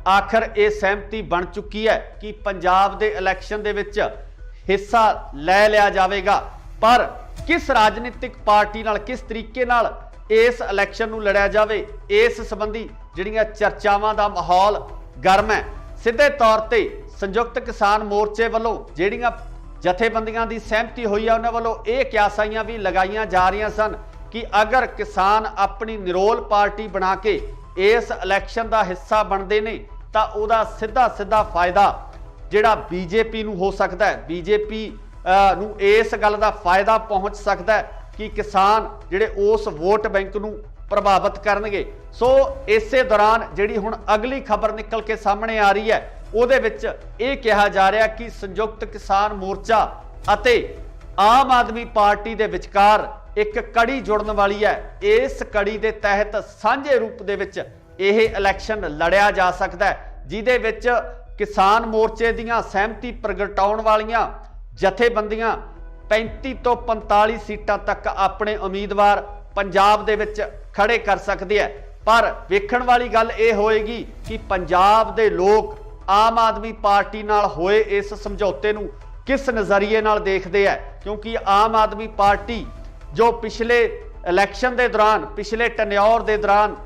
ਆਖਰ ਇਹ ਸਹਿਮਤੀ ਬਣ ਚੁੱਕੀ ਹੈ ਕਿ ਪੰਜਾਬ ਦੇ ਇਲੈਕਸ਼ਨ ਦੇ ਵਿੱਚ ਹਿੱਸਾ ਲੈ ਲਿਆ ਜਾਵੇਗਾ। पर किस राजनीतिक पार्टी नाल किस तरीके नाल इस इलैक्शन नूं लड़िया जावे इस संबंधी जिहड़ियां चर्चावां दा माहौल गर्म है। सीधे तौर ते संयुक्त किसान मोर्चे वालों जिहड़ियां जथेबंदियां दी सहमति हुई है उन्हां वालों यह क्यासाइयां भी लगाईयां जा रही सन कि अगर किसान अपनी निरोल पार्टी बना के इस इलैक्शन का हिस्सा बनते ने तो उहदा सीधा सीधा फायदा जिहड़ा बीजेपी नूं हो सकता है, बीजेपी नूं इस गल का फायदा पहुँच सकता है कि किसान जिहड़े उस वोट बैंक नूं प्रभावित करनगे। सो इसे दौरान जिहड़ी हुण अगली खबर निकल के सामने आ रही है ਉਹਦੇ ਵਿੱਚ ਇਹ ਕਿਹਾ ਜਾ ਰਿਹਾ ਕਿ ਸੰਯੁਕਤ ਕਿਸਾਨ ਮੋਰਚਾ ਅਤੇ ਆਮ ਆਦਮੀ ਪਾਰਟੀ ਦੇ ਵਿਚਕਾਰ ਇੱਕ ਕੜੀ ਜੁੜਨ ਵਾਲੀ ਹੈ। ਇਸ ਕੜੀ ਦੇ ਤਹਿਤ ਸਾਂਝੇ ਰੂਪ ਦੇ ਵਿੱਚ ਇਹ ਇਲੈਕਸ਼ਨ ਲੜਿਆ ਜਾ ਸਕਦਾ ਹੈ, ਜਿਹਦੇ ਵਿੱਚ ਕਿਸਾਨ ਮੋਰਚੇ ਦੀਆਂ ਸਹਿਮਤੀ ਪ੍ਰਗਟਾਉਣ ਵਾਲੀਆਂ ਜਥੇਬੰਦੀਆਂ 35 ਤੋਂ 45 ਸੀਟਾਂ ਤੱਕ ਆਪਣੇ ਉਮੀਦਵਾਰ ਪੰਜਾਬ ਦੇ ਵਿੱਚ ਖੜੇ ਕਰ ਸਕਦੇ ਆ। ਪਰ ਵੇਖਣ ਵਾਲੀ ਗੱਲ ਇਹ ਹੋਏਗੀ ਕਿ ਪੰਜਾਬ ਦੇ ਲੋਕ आम आदमी पार्टी नाल होए इस समझौते नूं किस नज़रिए नाल देखते हैं, क्योंकि आम आदमी पार्टी जो पिछले इलैक्शन के दौरान पिछले टन्योर के दौरान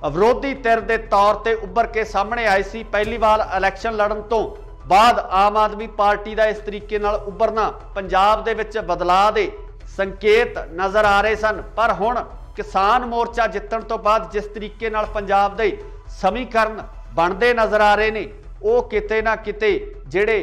विरोधी धिर के तौर पर उभर के सामने आई सी, पहली बार इलैक्शन लड़न तो बाद आम आदमी पार्टी का इस तरीके नाल उभरना पंजाब दे विच बदलाव के संकेत नज़र आ रहे सन। पर हुण किसान मोर्चा जितण तो बाद जिस तरीके नाल पंजाब दे समीकरण बनते नज़र आ रहे ने ਉਹ ਕਿਤੇ ਨਾ ਕਿਤੇ ਜਿਹੜੇ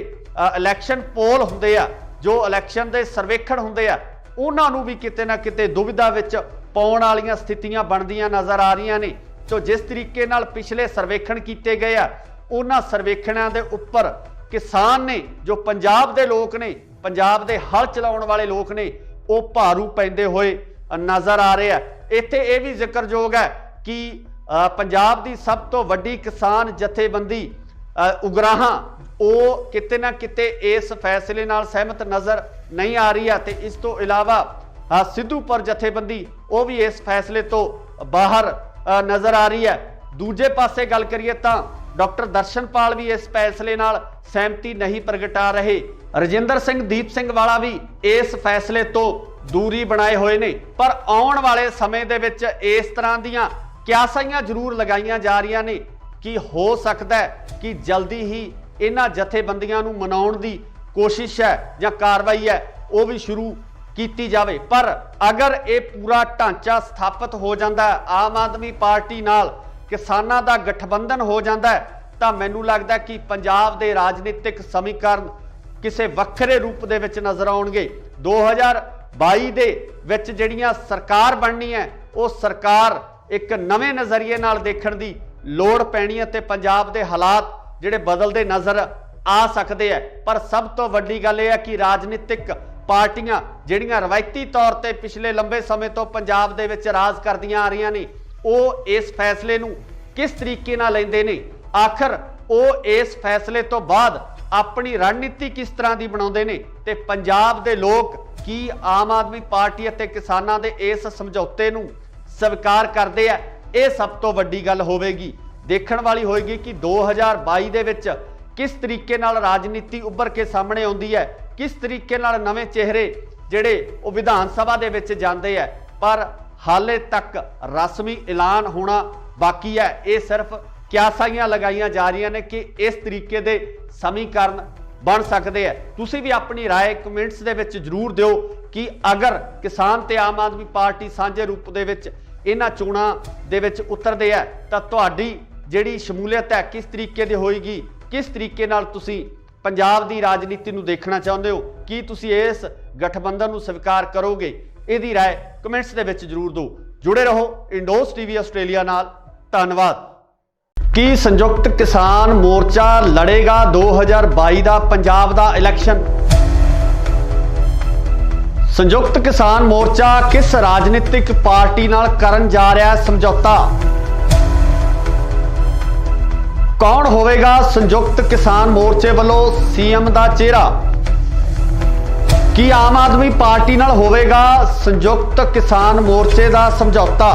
ਇਲੈਕਸ਼ਨ ਪੋਲ ਹੁੰਦੇ ਆ, ਜੋ ਇਲੈਕਸ਼ਨ ਦੇ ਸਰਵੇਖਣ ਹੁੰਦੇ ਆ, ਉਹਨਾਂ ਨੂੰ ਵੀ ਕਿਤੇ ਨਾ ਕਿਤੇ ਦੁਵਿਧਾ ਵਿੱਚ ਪਾਉਣ ਵਾਲੀਆਂ ਸਥਿਤੀਆਂ ਬਣਦੀਆਂ ਨਜ਼ਰ ਆ ਰਹੀਆਂ ਨੇ। ਜੋ ਜਿਸ ਤਰੀਕੇ ਨਾਲ ਪਿਛਲੇ ਸਰਵੇਖਣ ਕੀਤੇ ਗਏ ਆ ਉਹਨਾਂ ਸਰਵੇਖਣਾਂ ਦੇ ਉੱਪਰ ਕਿਸਾਨ ਨੇ, ਜੋ ਪੰਜਾਬ ਦੇ ਲੋਕ ਨੇ, ਪੰਜਾਬ ਦੇ ਹਲ ਚਲਾਉਣ ਵਾਲੇ ਲੋਕ ਨੇ, ਉਹ ਭਾਰੂ ਪੈਂਦੇ ਹੋਏ ਨਜ਼ਰ ਆ ਰਹੇ ਆ। ਇੱਥੇ ਇਹ ਵੀ ਜ਼ਿਕਰਯੋਗ ਹੈ ਕਿ ਪੰਜਾਬ ਦੀ ਸਭ ਤੋਂ ਵੱਡੀ ਕਿਸਾਨ ਜਥੇਬੰਦੀ ਉਗਰਾਹਾਂ ਉਹ ਕਿਤੇ ਨਾ ਕਿਤੇ ਇਸ ਫੈਸਲੇ ਨਾਲ ਸਹਿਮਤ ਨਜ਼ਰ ਨਹੀਂ ਆ ਰਹੀ ਹੈ ਤੇ ਇਸ ਤੋਂ ਇਲਾਵਾ ਸਿੱਧੂਪੁਰ ਜਥੇਬੰਦੀ ਉਹ ਵੀ ਇਸ ਫੈਸਲੇ ਤੋਂ ਬਾਹਰ ਨਜ਼ਰ ਆ ਰਹੀ ਹੈ। ਦੂਜੇ ਪਾਸੇ ਗੱਲ ਕਰੀਏ ਤਾਂ ਡਾਕਟਰ ਦਰਸ਼ਨਪਾਲ ਵੀ ਇਸ ਫੈਸਲੇ ਨਾਲ ਸਹਿਮਤੀ ਨਹੀਂ ਪ੍ਰਗਟਾ ਰਹੇ। ਰਜਿੰਦਰ ਸਿੰਘ ਦੀਪ ਸਿੰਘ ਵਾਲਾ ਵੀ ਇਸ ਫੈਸਲੇ ਤੋਂ ਦੂਰੀ ਬਣਾਏ ਹੋਏ ਨੇ। ਪਰ ਆਉਣ ਵਾਲੇ ਸਮੇਂ ਦੇ ਵਿੱਚ ਇਸ ਤਰ੍ਹਾਂ ਦੀਆਂ ਕਿਆਸਾਈਆਂ ਜ਼ਰੂਰ ਲਗਾਈਆਂ ਜਾ ਰਹੀਆਂ ਨੇ कि हो सकता है कि जल्दी ही इन्हां जथेबंदियां नूं मनाउण दी कोशिश है या कार्रवाई है वो भी शुरू की जाए। पर अगर ये पूरा ढांचा स्थापित हो जाता है, आम आदमी पार्टी नाल किसानां दा गठबंधन हो जाता है, तो मैनूं लगदा कि पंजाब दे राजनीतिक समीकरण किसी वक्रे रूप दे विच नज़र आउणगे। 2022 दे विच जिहड़ियां सरकार बननी है वो सरकार एक नवे नज़रिए नाल देखण दी लोड़ पैनी है, पंजाब के हालात जिहड़े बदलते नज़र आ सकते हैं। पर सब तो वड्डी गल यह है कि राजनीतिक पार्टियां जिहड़ियां रवायती तौर पर पिछले लंबे समय तो पंजाब दे विच राज करदियां आ रही ने, वो इस फैसले नूं किस तरीके नाल लैंदे ने, आखिर वो इस फैसले तो बाद अपनी रणनीति किस तरह की बनाउंदे ने ते पंजाब दे लोग की आम आदमी पार्टी अते किसानां दे इस समझौते नूं स्वीकार करते हैं। ਇਹ ਸਭ ਤੋਂ ਵੱਡੀ ਗੱਲ ਹੋਵੇਗੀ, ਦੇਖਣ ਵਾਲੀ ਹੋਏਗੀ ਕਿ 2022 ਦੇ ਵਿੱਚ ਕਿਸ ਤਰੀਕੇ ਨਾਲ ਰਾਜਨੀਤੀ ਉੱਭਰ ਕੇ ਸਾਹਮਣੇ ਆਉਂਦੀ ਹੈ, ਕਿਸ ਤਰੀਕੇ ਨਾਲ ਨਵੇਂ ਚਿਹਰੇ ਜਿਹੜੇ ਉਹ ਵਿਧਾਨ ਸਭਾ ਦੇ ਵਿੱਚ ਜਾਂਦੇ ਆ। ਪਰ ਹਾਲੇ ਤੱਕ ਰਸਮੀ ਐਲਾਨ ਹੋਣਾ ਬਾਕੀ ਹੈ। ਇਹ ਸਿਰਫ ਕਿਆਸਾਈਆਂ ਲਗਾਈਆਂ ਜਾ ਰਹੀਆਂ ਨੇ ਕਿ ਇਸ ਤਰੀਕੇ ਦੇ ਸਮੀਕਰਨ ਬਣ ਸਕਦੇ ਆ। ਤੁਸੀਂ ਵੀ ਆਪਣੀ ਰਾਏ ਕਮੈਂਟਸ ਦੇ ਵਿੱਚ ਜ਼ਰੂਰ ਦਿਓ ਕਿ ਅਗਰ ਕਿਸਾਨ ਤੇ ਆਮ ਆਦਮੀ ਪਾਰਟੀ ਸਾਂਝੇ ਰੂਪ ਦੇ ਵਿੱਚ इन्हां चोणां दे विच उतरदे है तां तुहाडी जिहड़ी शमूलियत है किस तरीके दी होएगी, किस तरीके नाल तुसीं पंजाब दी राजनीति नूं देखना चाहुंदे हो, की तुसीं इस गठबंधन नूं स्वीकार करोगे? इहदी राय कमेंट्स दे विच जरूर दिओ। जुड़े रहो इंडोस टीवी आस्ट्रेलिया नाल। धन्नवाद। की संयुक्त किसान मोर्चा लड़ेगा 2022 दा पंजाब दा इलैक्शन? संयुक्त किसान मोर्चा किस राजनीतिक पार्टी नाल करन जा रहा है समझौता? कौन होवेगा संयुक्त किसान मोर्चे वालों सीएम दा चेहरा? की आम आदमी पार्टी नाल होवेगा संयुक्त किसान मोर्चे दा समझौता?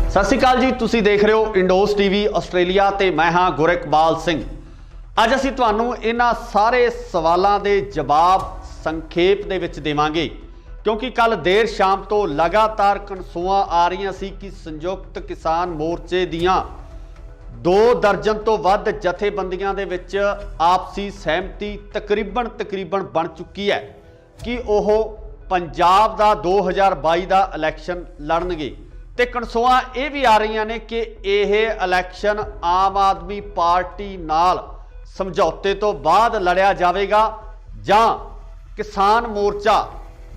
सत श्री अकाल जी, तुसी देख रहे हो इंडोस टीवी आस्ट्रेलिया ते मैं हां गुरकबाल सिंह। अज असीं तुहानूं इन्हां सारे सवालों के जवाब ਸੰਖੇਪ ਦੇ ਵਿੱਚ ਦੇਵਾਂਗੇ, क्योंकि कल देर शाम तो लगातार कनसूआं आ रही सी कि संयुक्त किसान मोर्चे दियां 2 दर्जन तो वध जथेबंदियां दे विच आपसी सहमति तकरीबन बन चुकी है कि वह पंजाब दा 2022 दा इलैक्शन लड़नगे। ते कनसूआं ये भी आ रही ने कि यह इलैक्शन आम आदमी पार्टी नाल समझौते तो बाद लड़िया जाएगा जां किसान मोर्चा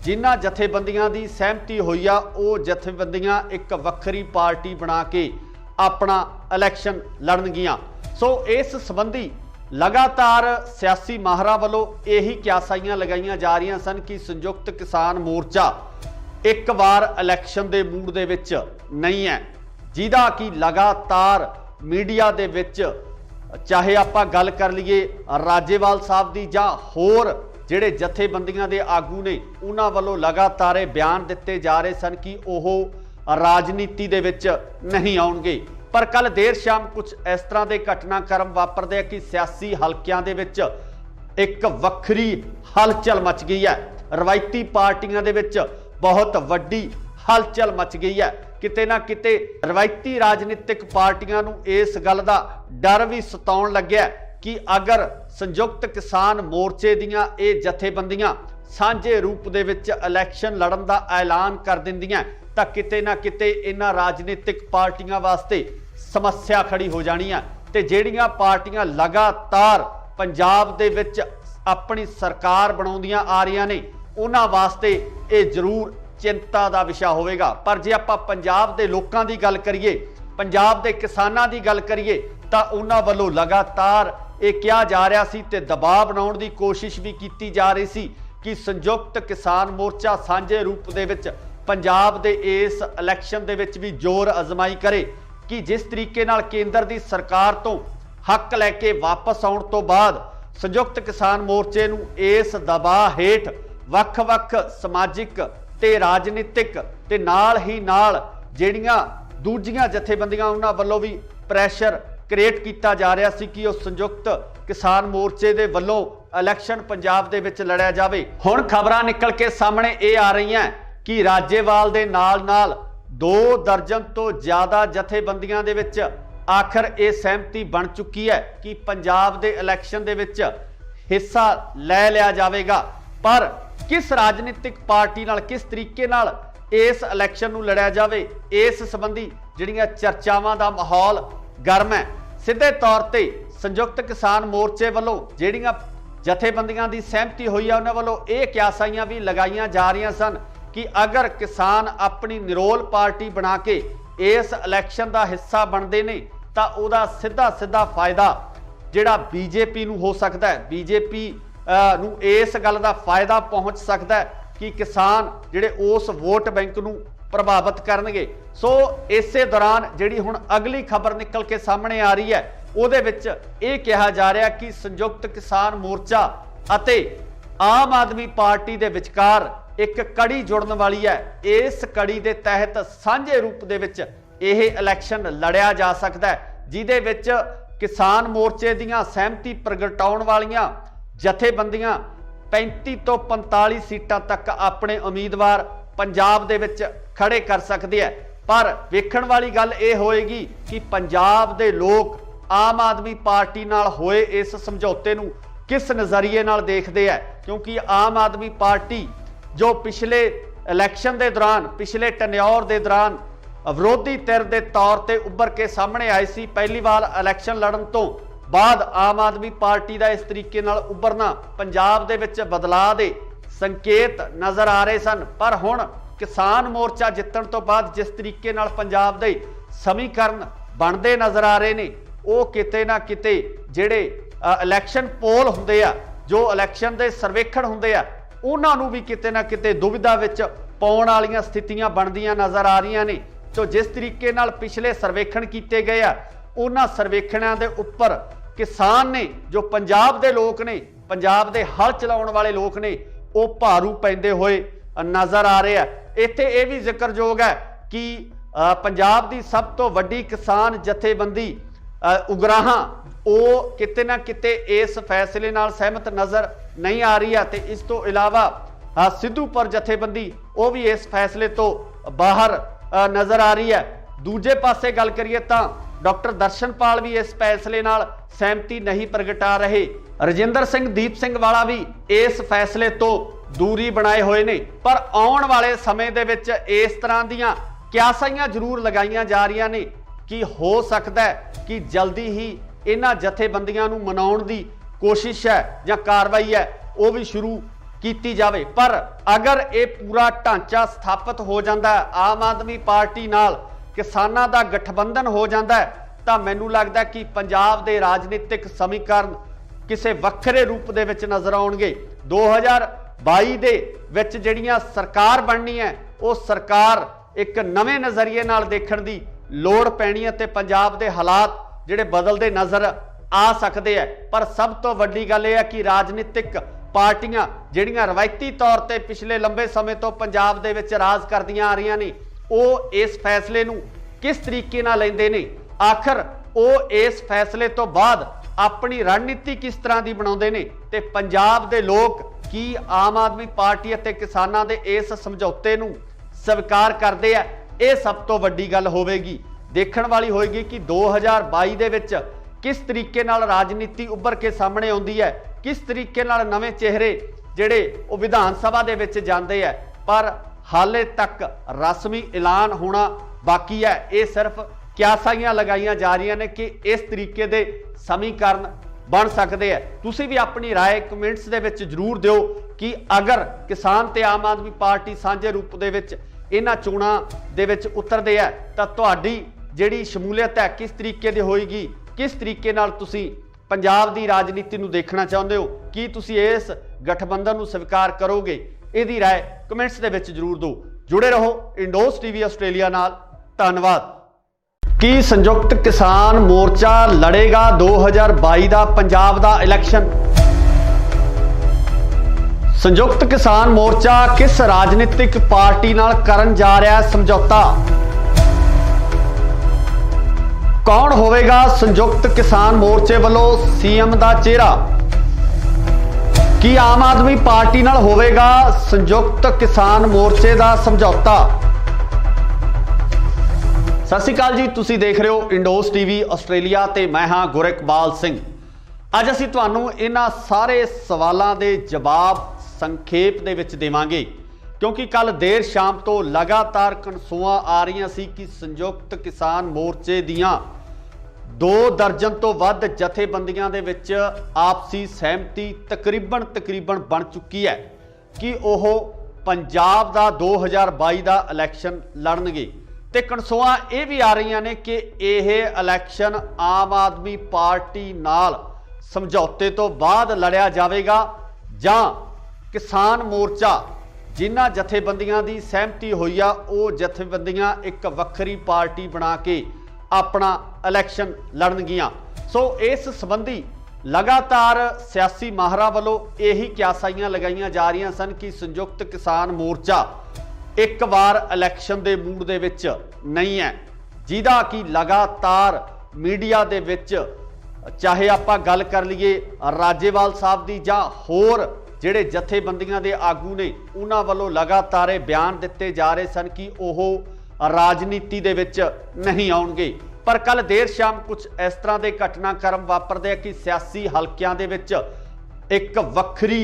जिन्हां जथेबंदियां की सहमति हुई आ वो जथेबंदियां एक वक्री पार्टी बना के अपना इलैक्शन लड़नगियां। सो इस संबंधी लगातार सियासी माहरां वालों यही क्यासाइयां लगाईयां जा रही सन कि संयुक्त किसान मोर्चा एक बार इलैक्शन के मूड दे विच नहीं है, जिहदा कि लगातार मीडिया दे विच चाहे आपां गल कर लईए राजेवाल साहब की जां होर ਜਿਹੜੇ ਜਥੇਬੰਦੀਆਂ ਦੇ ਆਗੂ ਨੇ ਉਹਨਾਂ ਵੱਲੋਂ ਲਗਾਤਾਰ ਇਹ ਬਿਆਨ ਦਿੱਤੇ ਜਾ ਰਹੇ ਸਨ ਕਿ ਉਹ ਰਾਜਨੀਤੀ ਦੇ ਵਿੱਚ ਨਹੀਂ ਆਉਣਗੇ। ਪਰ ਕੱਲ ਦੇਰ ਸ਼ਾਮ ਕੁਝ ਇਸ ਤਰ੍ਹਾਂ ਦੇ ਘਟਨਾਕ੍ਰਮ ਵਾਪਰਦੇ ਆ ਕਿ ਸਿਆਸੀ ਹਲਕਿਆਂ ਦੇ ਵਿੱਚ ਇੱਕ ਵੱਖਰੀ ਹਲਚਲ ਮਚ ਗਈ ਹੈ। ਰਵਾਇਤੀ ਪਾਰਟੀਆਂ ਦੇ ਵਿੱਚ ਬਹੁਤ ਵੱਡੀ ਹਲਚਲ ਮਚ ਗਈ ਹੈ। ਕਿਤੇ ਨਾ ਕਿਤੇ ਰਵਾਇਤੀ ਰਾਜਨੀਤਿਕ ਪਾਰਟੀਆਂ ਨੂੰ ਇਸ ਗੱਲ ਦਾ ਡਰ ਵੀ ਸਤਾਉਣ ਲੱਗਿਆ कि अगर संयुक्त किसान मोर्चे दियां ये जथेबंदियां सांझे रूप दे विच इलैक्शन लड़न दा ऐलान कर दिंदियां तां किते ना किते इन्हां राजनीतिक पार्टियां वास्ते समस्या खड़ी हो जानी है। ते जिहड़ियां पार्टियां लगातार पंजाब दे विच अपनी सरकार बनाउंदियां आ रहीआं ने उन्हां वास्ते ये जरूर चिंता दा विषय होवेगा। पर जे आपां पंजाब दे लोकां दी गल करिए, पंजाब दे किसानां दी गल करिए तां उन्हां वल्लों लगातार ये कहा जा रहा सी ते दबाव बनाउण दी कोशिश भी की जा रही सी कि संयुक्त किसान मोर्चा सांझे रूप दे विच पंजाब दे इस इलैक्शन दे विच भी जोर अजमाई करे कि जिस तरीके नाल केंद्र दी सरकार तो हक लैके वापस आउण तो बाद संयुक्त किसान मोर्चे नूं इस दबाव हेठ वख-वख समाजिक ते राजनीतिक ते नाल ही नाल जिहड़ियां दूजियां जथेबंदियां उन्हां वल्लों भी प्रैशर क्रिएट किया जा रहा सी कि उस संयुक्त किसान मोर्चे दे वल्लों इलैक्शन पंजाब दे विच लड़िया जावे। हुण खबरां निकल के सामने ये आ रही हैं कि राजेवाल दे नाल 2 दर्जन तो ज़्यादा जथेबंदियां दे विच आखिर ये सहमति बन चुकी है कि पंजाब दे इलैक्शन दे विच हिस्सा लै लिया जावेगा। पर किस राजनीतिक पार्टी नाल किस तरीके नाल इस इलैक्शन नूं लड़िया जावे, इस संबंधी जिहड़ियां चर्चावां दा माहौल गर्म है। सीधे तौर पर संयुक्त किसान मोर्चे वालों जिहड़ियां जथेबंदियां की सहमति हुई है उन्हां वालों ये क्यासाइयां भी लगाईयां जा रही सन कि अगर किसान अपनी निरोल पार्टी बना के इस इलैक्शन का हिस्सा बनते ने तां उहदा सीधा फायदा जिहड़ा बीजेपी नूं हो सकता है, बीजेपी नूं इस गल का फायदा पहुँच सकता है कि किसान जिहड़े उस वोट बैंक नूं प्रभावित करनगे। सो इसे दौरान जिहड़ी हुण अगली खबर निकल के सामने आ रही है उहदे विच ये कहा जा रहा कि संयुक्त किसान मोर्चा अते आम आदमी पार्टी दे विचकार एक कड़ी जुड़न वाली है। इस कड़ी दे तहत सांझे रूप दे विच यह इलैक्शन लड़िया जा सकता है, जिहदे विच किसान मोर्चे दीयां सहमति प्रगटाउण वालियां जथेबंदियां 35 तो 45 सीटां तक अपने उम्मीदवार पंजाब दे विच खड़े कर सकते हैं। पर वेखण वाली गल यह होएगी कि पंजाब दे लोग आम आदमी पार्टी नाल होए इस समझौते नूं किस नज़रिए नाल देखते हैं, क्योंकि आम आदमी पार्टी जो पिछले इलैक्शन के दौरान पिछले टन्योर के दौरान विरोधी धिर के तौर पर उभर के सामने आई सी, पहली बार इलैक्शन लड़न तो बाद आम आदमी पार्टी का इस तरीके नाल उभरना पंजाब दे विच बदलाव दे संकेत नज़र आ रहे सन। पर हुण किसान मोर्चा जितण तो बाद जिस तरीके नाल पंजाब दे समीकरण बनते नज़र आ रहे ने वो किते ना किते जिहड़े इलैक्शन पोल हुंदे आ, जो इलैक्शन दे सर्वेखण हुंदे आ, उन्हां नूं भी किते ना किते दुविधा विच पाउण वालीआं स्थितियां बनदियां नज़र आ रहीआं ने। तो जिस तरीके नाल पिछले सर्वेखण कीते गए आ उन्हां सर्वेखणां दे उप्पर किसान ने जो पंजाब दे लोक ने, पंजाब दे हल चलाउण वाले लोक ने, वो भारू पैंदे होए नज़र आ रहे हैं। इत्थे यह भी जिक्रयोग है कि पंजाब की सब तो वड्डी किसान जथेबंदी उगराहां वो किते ना किते इस फैसले नाल सहमत नज़र नहीं आ रही है। तो इस तो इलावा सिद्धूपुर जथेबंदी वो भी इस फैसले तो बाहर नज़र आ रही है। दूजे पासे गल करिए तो डॉक्टर दर्शनपाल भी इस फैसले नाल सहमति नहीं प्रगटा रहे। रजिंदर सिंह दीप सिंह वाला भी इस फैसले तो दूरी बनाए हुए ने। पर आने वाले समय दे विच इस तरह दीयां क्यासाइयां जरूर लगाईयां जा रही ने कि हो सकता है कि जल्दी ही इन्हां जथेबंदियां नूं मनाउण दी कोशिश है या कार्रवाई है वो भी शुरू की जाए। पर अगर ये पूरा ढांचा स्थापित हो जाता है, आम आदमी पार्टी नाल किसानां दा गठबंधन हो जाता है, तो मैनूं लगदा कि पंजाब दे राजनीतिक समीकरण किसी वक्रे रूप दे विच नज़र आउणगे। 2022 दे विच जिहड़ियां सरकार बननी है वो सरकार एक नवे नज़रिए नाल देखण दी लोड़ पैनी है ते पंजाब दे हालात जिहड़े बदलदे नज़र आ सकते हैं। पर सब तो वड्डी गल यह है कि राजनीतिक पार्टियां जिहड़ियां रवायती तौर ते पिछले लंबे समय तो पंजाब दे विच राज करदियां आ रही ने वो इस फैसले नूं किस तरीके नाल लैंदे ने, आखिर वो इस फैसले तो बाद अपनी रणनीति किस तरह की बनाउंदे ने ते पंजाब दे लोग की आम आदमी पार्टी अते किसानां दे इस समझौते नूं स्वीकार करदे आ। ये सब तो वड्डी गल होवेगी, देखण वाली होएगी कि 2022 दे विच किस तरीके नाल राजनीति उभर के सामने आउंदी है, किस तरीके नाल नवे चेहरे जिहड़े वो विधान सभा दे विच जांदे है। पर हाले तक रस्मी ऐलान होना बाकी है। ये सिर्फ क्यासाइयां लगाईयां जा रही ने कि इस तरीके दे समीकरण बन सकते हैं। तुसीं भी अपनी राय कमेंट्स दे विच जरूर दिओ कि अगर किसान ते आम आदमी पार्टी सांझे रूप दे विच इन्हां चोणां दे विच उतरदे है तां तुहाडी जिहड़ी शमूलीयत है किस तरीके दी होएगी, किस तरीके नाल तुसीं पंजाब दी राजनीति नूं देखना चाहुंदे हो, की तुसीं इस गठबंधन नूं स्वीकार करोगे? इहदी राय कमेंट्स दे विच जरूर दो। जुड़े रहो इंडोस टीवी आस्ट्रेलिया नाल। धन्नवाद। की संयुक्त किसान मोर्चा लड़ेगा 2022 का पंजाब का इलैक्शन? संयुक्त किसान मोर्चा किस राजनीतिक पार्टी नाल करन जा रहा है समझौता? कौन होवेगा संयुक्त किसान मोर्चे वालों सीएम का चेहरा? की आम आदमी पार्टी नाल होवेगा संयुक्त किसान मोर्चे का समझौता? सत श्री अकाल जी, तुसी देख रहे हो इंडोस टीवी आस्ट्रेलिया ते मैं हाँ गुरकबाल सिंह। अज असीं तुहानूं इन्हां सारे सवालों के जवाब संखेप दे विच देवांगे, क्योंकि कल देर शाम तो लगातार कनसूआं आ रही सी कि संयुक्त किसान मोर्चे दियां 2 दर्जन तो वध जथेबंदियां दे विच आपसी सहमति तकरीबन बन चुकी है कि ओह पंजाब दा 2022 दा इलैक्शन लड़नगे। ते कनसूआं ये भी आ रही ने कि यह इलैक्शन आम आदमी पार्टी नाल समझौते तो बाद लड़िया जाएगा जां किसान मोर्चा जिन्हां जथेबंदियां दी सहमति हुई आ वो जथेबंदियां एक वक्री पार्टी बना के अपना इलैक्शन लड़नगियां। सो इस संबंधी लगातार सियासी माहरां वालों यही क्यासाइयां लगाईयां जा रही सन कि संयुक्त किसान मोर्चा एक बार इलैक्शन के मूड दे विच नहीं है, जिहदा कि लगातार मीडिया दे विच चाहे आपां गल कर लीए राजेवाल साहब दी जां होर जिहड़े जथेबंदियां दे आगू ने उन्हां वालों लगातार बयान दिते जा रहे सन कि ओह राजनीति दे विच नहीं आउणगे। पर कल देर शाम कुछ इस तरह के घटनाक्रम वापरदे कि सियासी हलकियां दे विच एक वक्री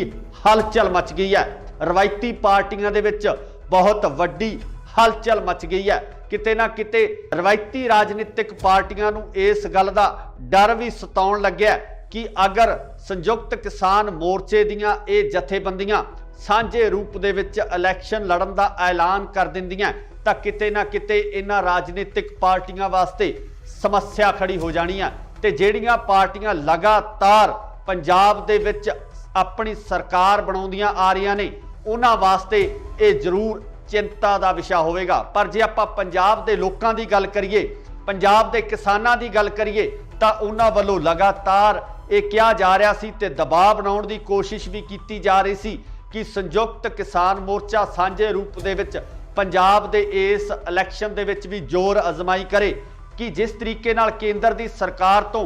हलचल मच गई है। रवायती पार्टियां दे विच बहुत वड्डी हलचल मच गई है। किते ना किते रवायती राजनीतिक पार्टियां नूं इस गल दा डर भी सताउण लग्या कि अगर संयुक्त किसान मोर्चे दियां ये जथेबंदियां सांझे रूप दे विच इलैक्शन लड़न दा ऐलान कर दिंदियां तां किते ना किते इन्हां राजनीतिक पार्टियां वास्ते समस्या खड़ी हो जानी है। ते जिहड़ियां पार्टियां लगातार पंजाब दे विच अपनी सरकार बनाउंदियां आ रही ने उन्हां वास्ते ये जरूर चिंता का विषय होवेगा। पर जे आपां पंजाब दे लोकां दी गल करिए, पंजाब दे किसानां दी गल करिए तां उन्हां वल्लों लगातार ये कहा जा रहा सी ते दबाव बनाउण दी कोशिश भी की जा रही सी कि संयुक्त किसान मोर्चा सांझे रूप दे विच पंजाब दे इस इलैक्शन दे विच भी जोर अजमाई करे कि जिस तरीके नाल केंद्र दी सरकार तो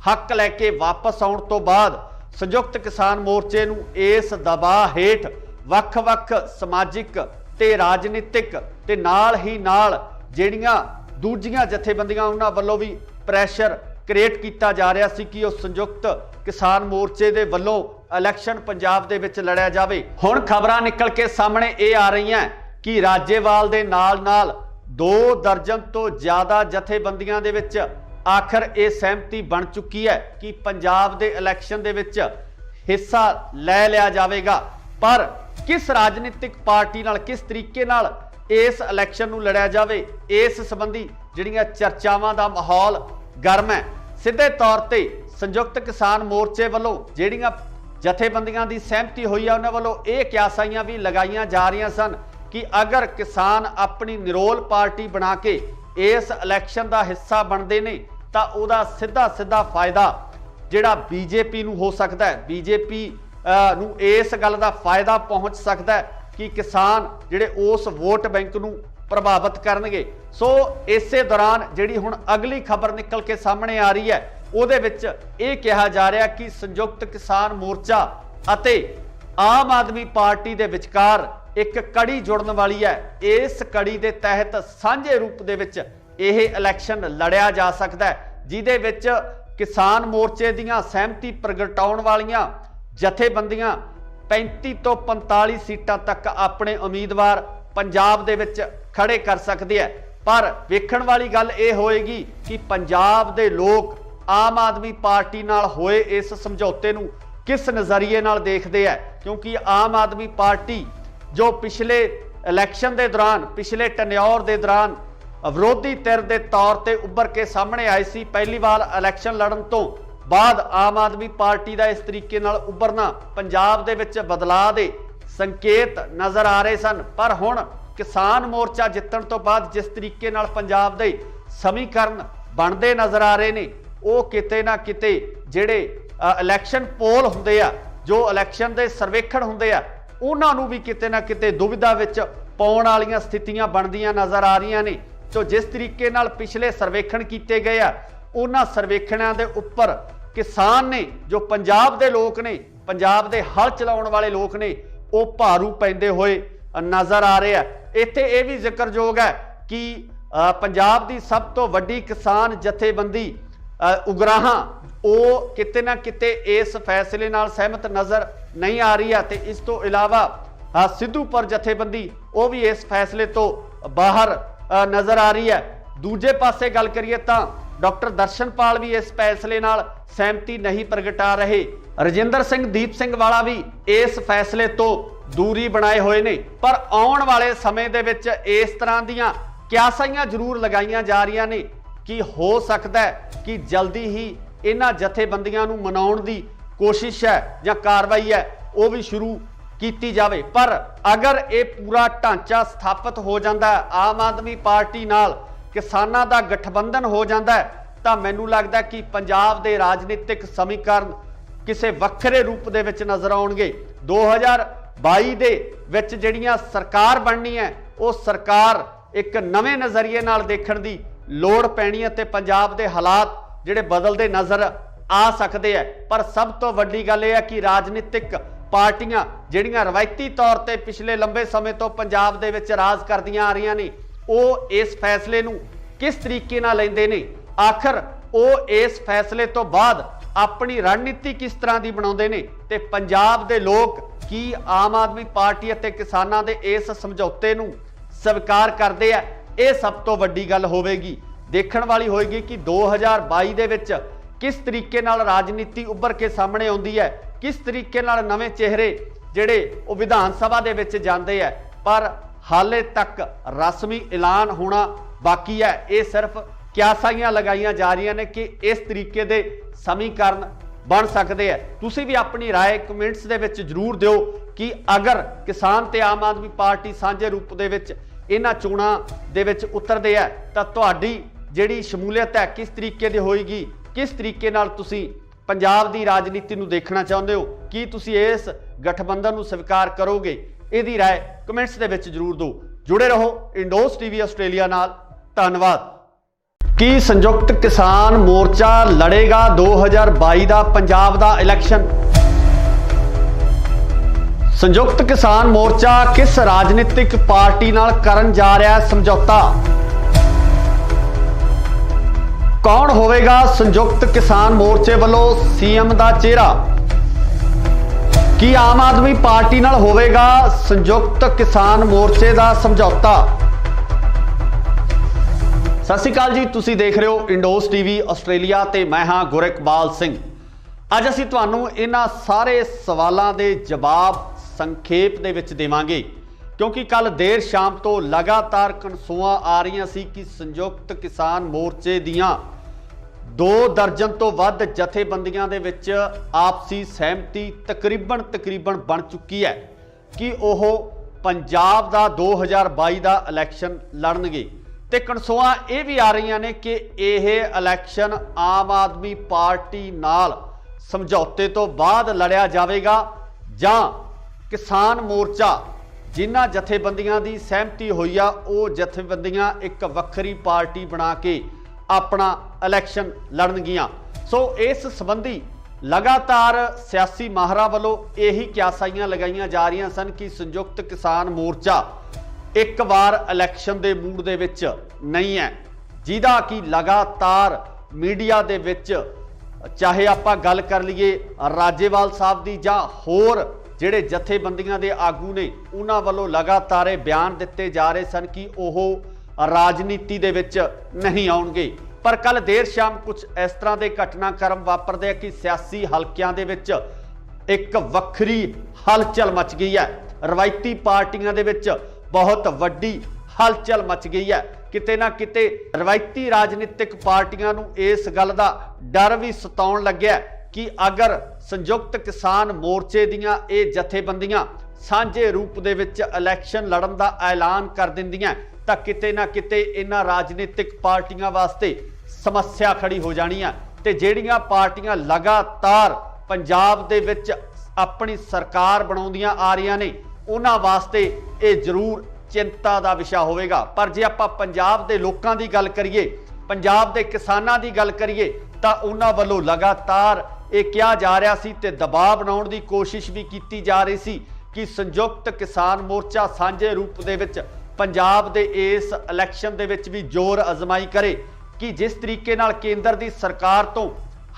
हक लैके वापस आउण तो बाद संयुक्त किसान मोर्चे नूं इस दबाਅ हेठ ਵੱਖ-ਵੱਖ समाजिक ते राजनीतिक ते नाल ही नाल ਜਿਹੜੀਆਂ दूजियां जथेबंदियां उन्हां वल्लों भी प्रैशर क्रिएट किया जा रहा सी कि संयुक्त किसान मोर्चे दे वल्लों इलैक्शन पंजाब दे विच लड़िया जावे। हुण खबरां निकल के सामने ये आ रही हैं कि राजेवाल दे नाल 2 दर्जन तो ज़्यादा जथेबंदियां दे विच आखिर ये सहमति बन चुकी है कि पंजाब दे इलैक्शन दे विच हिस्सा लै लिया जाएगा। पर किस राजनीतिक पार्टी नाल किस तरीके नाल इस इलैक्शन नूं लड़िया जावे, इस संबंधी जिहड़ियां चर्चावां दा माहौल गर्म है। सीधे तौर ते संयुक्त किसान मोर्चे वालों जिहड़ियां जथेबंदियां दी सहमति हुई है उन्हां वालों ये क्यासाइयां भी लगाईयां जा रही सन कि अगर किसान अपनी निरोल पार्टी बना के इस इलैक्शन का हिस्सा बनते ने तो उहदा सीधा सीधा फायदा जिहड़ा बीजेपी नूं हो सकता है, बीजेपी नूं इस गल का फायदा पहुँच सकता है कि किसान जिहड़े उस वोट बैंक नूं प्रभावित करनगे। सो इसे दौरान जिहड़ी हुण अगली खबर निकल के सामने आ रही है उहदे विच ये कहा जा रहा कि संयुक्त किसान मोर्चा अते आम आदमी पार्टी दे विचकार एक कड़ी जुड़न वाली है। इस कड़ी के तहत सांझे रूप दे विच यह इलैक्शन लड़िया जा सकता है, जिहदे विच किसान मोर्चे दीयां सहमति प्रगटाउण वालियां जथेबंदियां 35 तो 45 सीटां तक अपने उम्मीदवार पंजाब दे विच खड़े कर सकते हैं। पर वेखण वाली गल ये होएगी कि पंजाब दे लोग आम आदमी पार्टी नाल होए इस समझौते नूं किस नज़रिए नाल देखते हैं, क्योंकि आम आदमी पार्टी जो पिछले इलैक्शन के दौरान पिछले टन्योर के दौरान विरोधी धिर के तौर पर उभर के सामने आई सी, पहली बार इलैक्शन लड़न तो बाद आम आदमी पार्टी का इस तरीके नाल उभरना पंजाब दे विच बदलाव दे संकेत नज़र आ रहे सन। पर हुण किसान मोर्चा जितण तो बाद जिस तरीके नाल पंजाब दे समीकरण बनते नज़र आ रहे ने वो किते ना किते जिहड़े इलैक्शन पोल हुंदे आ, जो इलैक्शन के सर्वेखण हुंदे आ, उन्हां नूं भी किते ना किते दुविधा विच पाउण वालीआं स्थितियां बनदियां नज़र आ रही ने। तो जिस तरीके नाल पिछले सर्वेखण किए गए आ उन्हां सर्वेखणां दे उपर किसान ने जो पंजाब दे लोग ने, पंजाब दे हल चलाउण वाले लोग ने, वो भारू पैंदे होए नज़र आ रहे हैं। इत्थे ये भी जिक्रयोग है कि पंजाब की सब तो वड्डी किसान जथेबंदी उगराहां वो किते ना किते इस फैसले नाल सहमत नज़र नहीं आ रही है। तो इस तो इलावा सिद्धूपुर जथेबंदी वो भी इस फैसले तो बाहर नज़र आ रही है। दूजे पासे गल करिए तो डॉक्टर दर्शनपाल भी इस फैसले नाल सहमति नहीं प्रगटा रहे। रजिंदर सिंह दीप सिंह वाला भी इस फैसले तो दूरी बनाए हुए ने। पर आउण वाले समय दे विच इस तरह दीयां क्यासाइयां जरूर लगाईयां जा रही ने कि हो सकता है कि जल्दी ही इन्हां जथेबंदियां नूं मनाउण दी कोशिश है या कार्रवाई है वो भी शुरू की जावे। पर अगर ये पूरा ढांचा स्थापित हो जाता है, आम आदमी पार्टी नाल किसानां दा गठबंधन हो जाता है, तो मैनूं लगदा है कि पंजाब दे राजनीतिक समीकरण किसी वक्रे रूप दे विच नज़र आउणगे। 2022 दे विच जिहड़ियां सरकार बननी है वो सरकार एक नवे नज़रिए नाल देखण दी लोड़ पैनी है ते पंजाब दे हालात जिहड़े बदलते नज़र आ सकते हैं। पर सब तो वड्डी गल यह है कि राजनीतिक पार्टियां जिहड़ियां रवायती तौर पर पिछले लंबे समय तो पंजाब दे विच राज करदियां आ रही ने वो इस फैसले नूं किस तरीके नाल लैंदे ने, आखिर वो इस फैसले तो बाद अपनी रणनीति किस तरह की बनाउंदे ने ते पंजाब दे लोग की आम आदमी पार्टी अते किसानां दे इस समझौते नूं स्वीकार करते हैं। ये सब तो वड्डी गल होवेगी, देखण वाली होएगी कि 2022 दे विच किस तरीके नाल राजनीति उभर के सामने आउंदी है, किस तरीके नाल नवे चेहरे जिहड़े वो विधान सभा दे विच जांदे है। पर हाले तक रस्मी ऐलान होना बाकी है। ये सिर्फ क्यासाइयां लगाईयां जा रही ने कि इस तरीके दे समीकरण बन सकते हैं। तुसी भी अपनी राय कमेंट्स दे विच जरूर दिओ कि अगर किसान ते आम आदमी पार्टी सांझे रूप दे विच इन्हां चोणां दे विच उतरदे है तां तुहाडी जिहड़ी शमूलीयत है किस तरीके दी होएगी, किस तरीके नाल तुसी पंजाब दी राजनीति नूं देखना चाहुंदे हो, की तुसी इस गठबंधन नूं स्वीकार करोगे? इहदी राय कमेंट्स दे विच जरूर दो। जुड़े रहो इंडोस टीवी आस्ट्रेलिया नाल। धन्नवाद। की संयुक्त किसान मोर्चा लड़ेगा 2022 का पंजाब का इलैक्शन? संयुक्त किसान मोर्चा किस राजनीतिक पार्टी नाल करन जा रहा है समझौता? कौन होवेगा संयुक्त किसान मोर्चे वालों सीएम दा चेहरा? की आम आदमी पार्टी नाल होवेगा संयुक्त किसान मोर्चे दा समझौता? सत श्री अकाल जी, तुसी देख रहे हो इंडोस टीवी आस्ट्रेलिया ते मैं हां गुरकबाल सिंह। अज असीं तुहानूं इन्हां सारे सवालों के जवाब संखेप दे विच देवांगे, क्योंकि कल देर शाम तो लगातार कनसूआं आ रही सी कि संयुक्त किसान मोर्चे दियां 2 दर्जन तो वध जथेबंदियां दे विच आपसी सहमति तकरीबन बन चुकी है कि ओह पंजाब दा 2022 दा इलैक्शन लड़नगे। ते कनसूआं ये भी आ रही ने कि यह इलैक्शन आम आदमी पार्टी नाल समझौते तो बाद लड़िया जाएगा जां किसान मोर्चा जिन्हां जथेबंदियां दी सहमति हुई आ वो जथेबंदियां एक वक्री पार्टी बना के अपना इलैक्शन लड़नगियां। सो इस संबंधी लगातार सियासी माहरां वालों यही क्यासाइयां लगाईयां जा रही सन कि संयुक्त किसान मोर्चा एक बार इलैक्शन के मूड दे विच नहीं है, जिहदा कि लगातार मीडिया दे विच चाहे आपां गल कर लीए राजेवाल साहब दी जां होर जिहड़े जथेबंदियां दे आगू ने उन्हां वल्लों लगातार बयान दिते जा रहे सन कि ओह राजनीति दे विच नहीं आउणगे। पर कल देर शाम कुछ इस तरह के घटनाक्रम वापरदे कि सियासी हलकियां दे विच एक वक्री हलचल मच गई है। रवायती पार्टियां दे विच बहुत वड्डी हलचल मच गई है। किते ना किते रवायती राजनीतिक पार्टियां नूं इस गल दा डर भी सताउण लग्या कि अगर संयुक्त किसान मोर्चे दियां ये जथेबंदियां सांझे रूप दे विच इलैक्शन लड़न दा ऐलान कर दिंदियां तां किते ना किते इन्हां राजनीतिक पार्टियां वास्ते समस्या खड़ी हो जानी है। ते जिहड़ियां पार्टियां लगातार पंजाब दे विच अपनी सरकार बनाउंदियां आ रही ने उन्हां वास्ते ये जरूर चिंता का विषय होवेगा। पर जे आपां पंजाब दे लोकां दी गल करिए, पंजाब दे किसानां दी गल करिए तां उन्हां वल्लों लगातार ये कहा जा रहा सी ते दबाव बनाउण दी कोशिश भी की जा रही सी कि संयुक्त किसान मोर्चा सांझे रूप दे विच पंजाब दे इस इलैक्शन दे विच भी जोर अजमाई करे कि जिस तरीके नाल केंद्र दी सरकार तो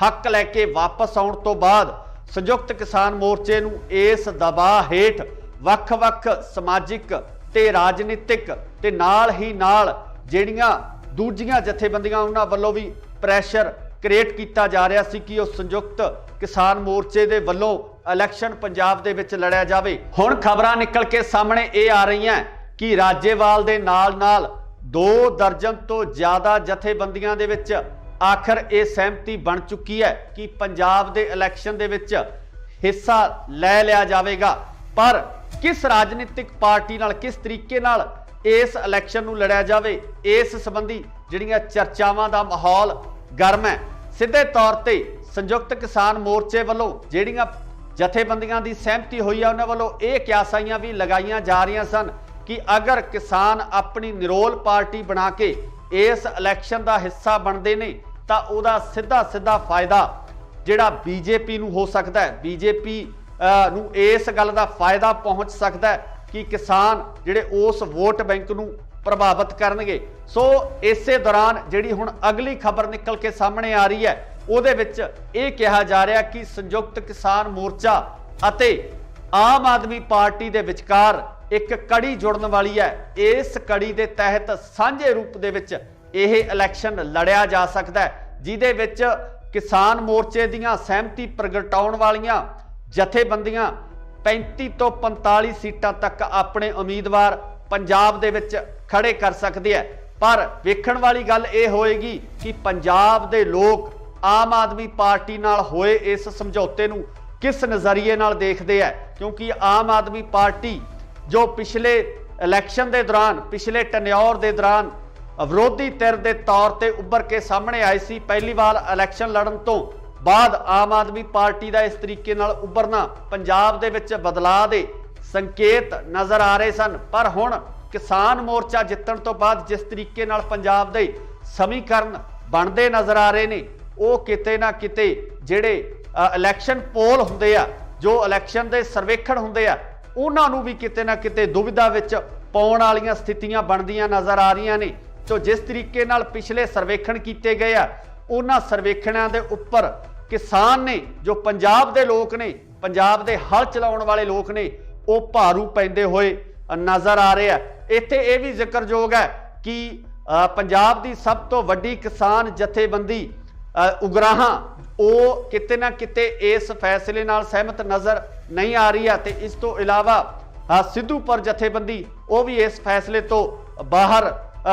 हक लैके वापस आउण तो बाद संयुक्त किसान मोर्चे नूं इस दबाव हेठ वख-वख समाजिक ते राजनीतिक ते नाल ही नाल जिहड़ियां दूजियां जथेबंदियां उन्हां वल्लों भी प्रैशर क्रिएट किया जा रहा सी कि संयुक्त किसान मोर्चे दे वल्लों इलैक्शन पंजाब दे विच लड़िया जावे। हुण खबरां निकल के सामने ये आ रही हैं कि राजेवाल दे नाल नाल 2 दर्जन तो ज़्यादा जथेबंदियां दे विच आखिर ये सहमति बन चुकी है कि पंजाब दे इलैक्शन दे विच हिस्सा लै लिया जाएगा। पर किस राजनीतिक पार्टी नाल किस तरीके नाल इस इलैक्शन नूं लड़िया जावे, इस संबंधी जिहड़ियां चर्चावां दा माहौल गर्म है। सीधे तौर पर संयुक्त किसान मोर्चे वालों जिहड़ियां जथेबंदियां दी सहमति हुई है उन्हां वालों ये क्यासाइयां भी लगाईयां जा रही सन कि अगर किसान अपनी निरोल पार्टी बना के इस इलैक्शन का हिस्सा बनते ने तां उहदा सीधा सीधा फायदा जिहड़ा बीजेपी नूं हो सकता है, बीजेपी नूं इस गल का फायदा पहुँच सकता है कि किसान जिहड़े उस वोट बैंक नूं प्रभावित करनगे। सो इसे दौरान जिहड़ी हुण अगली खबर निकल के सामने आ रही है उहदे विच ये कहा जा रहा कि संयुक्त किसान मोर्चा अते आम आदमी पार्टी दे विचकार एक कड़ी जुड़न वाली है। इस कड़ी के तहत सांझे रूप दे विच यह इलैक्शन लड़िया जा सकता है, जिहदे विच किसान मोर्चे दियां सहमति प्रगटाउण वालियां जथेबंदियां 35 तो 45 सीटां तक अपने उम्मीदवार पंजाब दे विच खड़े कर सकते हैं। पर वेखण वाली गल ये होएगी कि पंजाब दे लोग आम आदमी पार्टी नाल होए इस समझौते नूं किस नज़रिए नाल देखते हैं, क्योंकि आम आदमी पार्टी जो पिछले इलैक्शन के दौरान पिछले टन्योर के दौरान विरोधी धिर के तौर पर उभर के सामने आई सी, पहली बार इलैक्शन लड़न तो बाद आम आदमी पार्टी का इस तरीके नाल उभरना पंजाब दे विच बदलाव दे संकेत नज़र आ रहे सन। पर हुण किसान मोर्चा जितण तो बाद जिस तरीके नाल पंजाब दे समीकरण बनते नज़र आ रहे ने वो किते ना किते जिहड़े इलैक्शन पोल हुंदे आ, जो इलैक्शन दे सर्वेखण हुंदे आ, ਉਹਨਾਂ ਨੂੰ ਵੀ ਕਿਤੇ ਨਾ ਕਿਤੇ ਦੁविधा ਵਿੱਚ ਪਾਉਣ ਵਾਲੀਆਂ ਸਥਿਤੀਆਂ ਬਣਦੀਆਂ ਨਜ਼ਰ ਆ ਰਹੀਆਂ ਨੇ। तो जिस तरीके नाल पिछले सर्वेखण किए गए आ उन्हां सर्वेखणां दे उपर किसान ने जो पंजाब दे लोग ने, पंजाब दे हल चलाउण वाले लोग ने, वो भारू पैंदे होए नज़र आ रहे हैं। इत्थे ये भी जिक्रयोग है कि पंजाब की सब तो वड्डी किसान जथेबंदी उगराहां वो किते ना किते इस फैसले नाल सहमत नज़र नहीं आ रही है। तो इस तो इलावा सिद्धूपुर जथेबंदी वो भी इस फैसले तो बाहर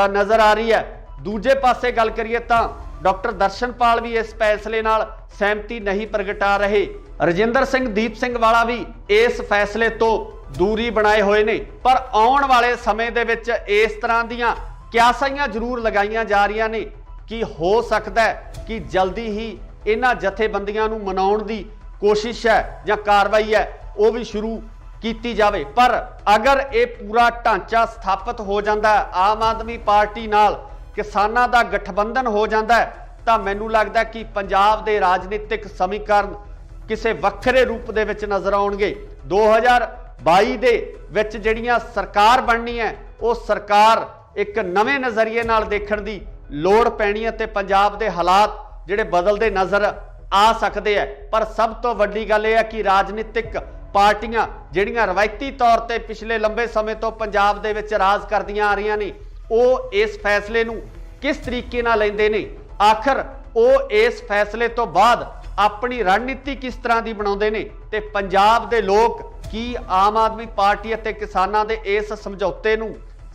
नज़र आ रही है। दूजे पासे गल करिए तो डॉक्टर दर्शनपाल भी इस फैसले नाल सहमति नहीं प्रगटा रहे। रजिंदर सिंह दीप सिंह वाला भी इस फैसले तो दूरी बनाए हुए ने। पर आउण वाले समय दे विच इस तरह दीयां क्यासाइयां जरूर लगाईयां जा रही ने कि हो सकता है कि जल्दी ही इन्हां जथेबंदियां नूं मनाउण दी कोशिश है जां कार्रवाई है वो भी शुरू की जाए। पर अगर ये पूरा ढांचा स्थापित हो जाता है, आम आदमी पार्टी नाल किसानां दा गठबंधन हो जाता है, तो मैनूं लगदा कि पंजाब दे राजनीतिक समीकरण किसी वक्रे रूप दे विच नज़र आउणगे। 2022 दे विच जिहड़ियां सरकार बननी है वो सरकार एक नवे नज़रिए नाल देखण दी लोड़ पैनी है ते पंजाब दे हालात जिहड़े बदलदे नज़र आ सकते हैं। पर सब तो वड्डी गल यह है कि राजनीतिक पार्टियां जिहड़ियां रवायती तौर पर पिछले लंबे समय तो पंजाब दे विच राज करदियां आ रही ने वो इस फैसले नूं किस तरीके नाल लैंदे ने, आखिर वो इस फैसले तो बाद अपनी रणनीति किस तरह की बनाउंदे ने ते पंजाब दे लोग की आम आदमी पार्टी अते किसानां दे इस समझौते नूं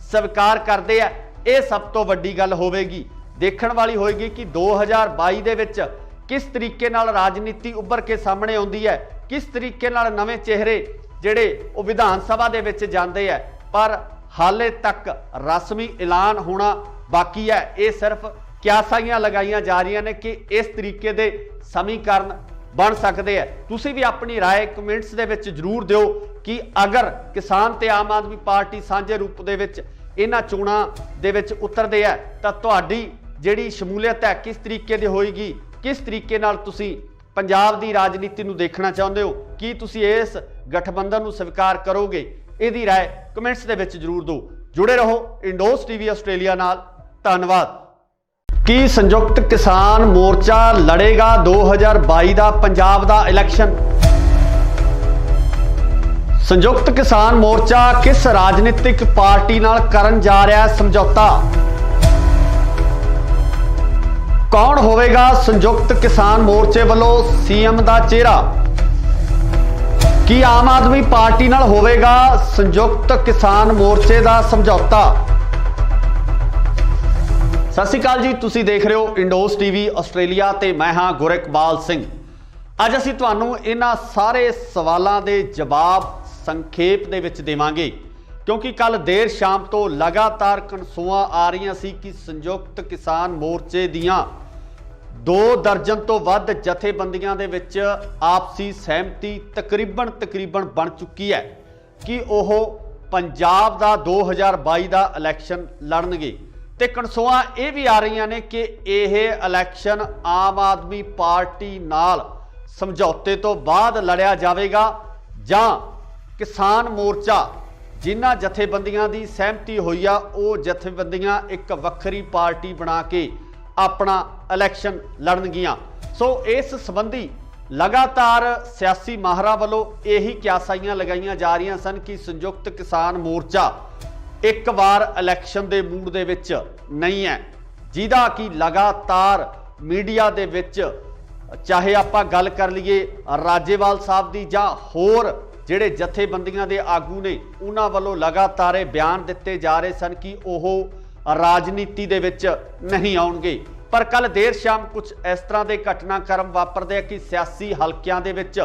स्वीकार करदे आ। ये सब तो वड्डी गल होवेगी, देखण वाली होएगी कि 2022 दे विच किस तरीके नाल राजनीति उभर के सामने आउंदी है, किस तरीके नाल नवे चेहरे जिहड़े वो विधान सभा दे विच जांदे है। पर हाले तक रस्मी ऐलान होना बाकी है। ये सिर्फ क्यासाइयां लगाईयां जा रही ने कि इस तरीके दे समीकरण बन सकते हैं। तुसीं भी अपनी राय कमेंट्स दे विच जरूर दिओ कि अगर किसान ते आम आदमी पार्टी सांझे रूप दे विच इन्हां चोणां दे विच उतरदे है तां तुहाडी जिहड़ी शमूलीयत है किस तरीके दी होएगी, किस तरीके नाल तुसीं पंजाब दी राजनीति नूं देखना चाहुंदे हो, कि तुसीं इस गठबंधन नूं स्वीकार करोगे? इहदी राय कमेंट्स दे विच जरूर दो। जुड़े रहो इंडोस टीवी आस्ट्रेलिया नाल। धन्नवाद। की संयुक्त किसान मोर्चा लड़ेगा 2022 का पंजाब का इलैक्शन? संयुक्त किसान मोर्चा किस राजनीतिक पार्टी नाल करन जा रहा है समझौता? कौन होवेगा संयुक्त किसान मोर्चे वालों सीएम का चेहरा? की आम आदमी पार्टी नाल होवेगा संयुक्त किसान मोर्चे का समझौता? सत श्री अकाल जी, तुसी देख रहे हो इंडोस टीवी आस्ट्रेलिया ते मैं हाँ गुरकबाल सिंह। अज असीं तुहानूं इन्हां सारे सवालों के जवाब संखेप दे विच देवांगे, क्योंकि कल देर शाम तो लगातार कनसूआं आ रही सी कि संयुक्त किसान मोर्चे दियां 2 दर्जन तो वध जथेबंदियां दे विच आपसी सहमति तकरीबन बन चुकी है कि वह पंजाब का 2022 का इलैक्शन लड़नगे। ते कनसूआं ये भी आ रही ने कि यह इलैक्शन आम आदमी पार्टी नाल समझौते तो बाद लड़िया जाएगा जां किसान मोर्चा जिन्हां जथेबंदियां की सहमति हुई आ वो जथेबंदियां एक वक्री पार्टी बना के अपना इलैक्शन लड़नगियां। सो इस संबंधी लगातार सियासी माहरां वालों यही क्यासाइयां लगाईयां जा रही सन कि संयुक्त किसान मोर्चा एक बार इलैक्शन के मूड दे विच नहीं है, जिहदा कि लगातार मीडिया दे विच चाहे आपां गल कर लीए राजेवाल साहब दी जां होर जिहड़े जथेबंदियां दे आगू ने उन्हां वालों लगातार बयान दिते जा रहे सन कि ओह राजनीति दे विच नहीं आउणगे। पर कल देर शाम कुछ इस तरह के घटनाक्रम वापरदे कि सियासी हलकियां दे विच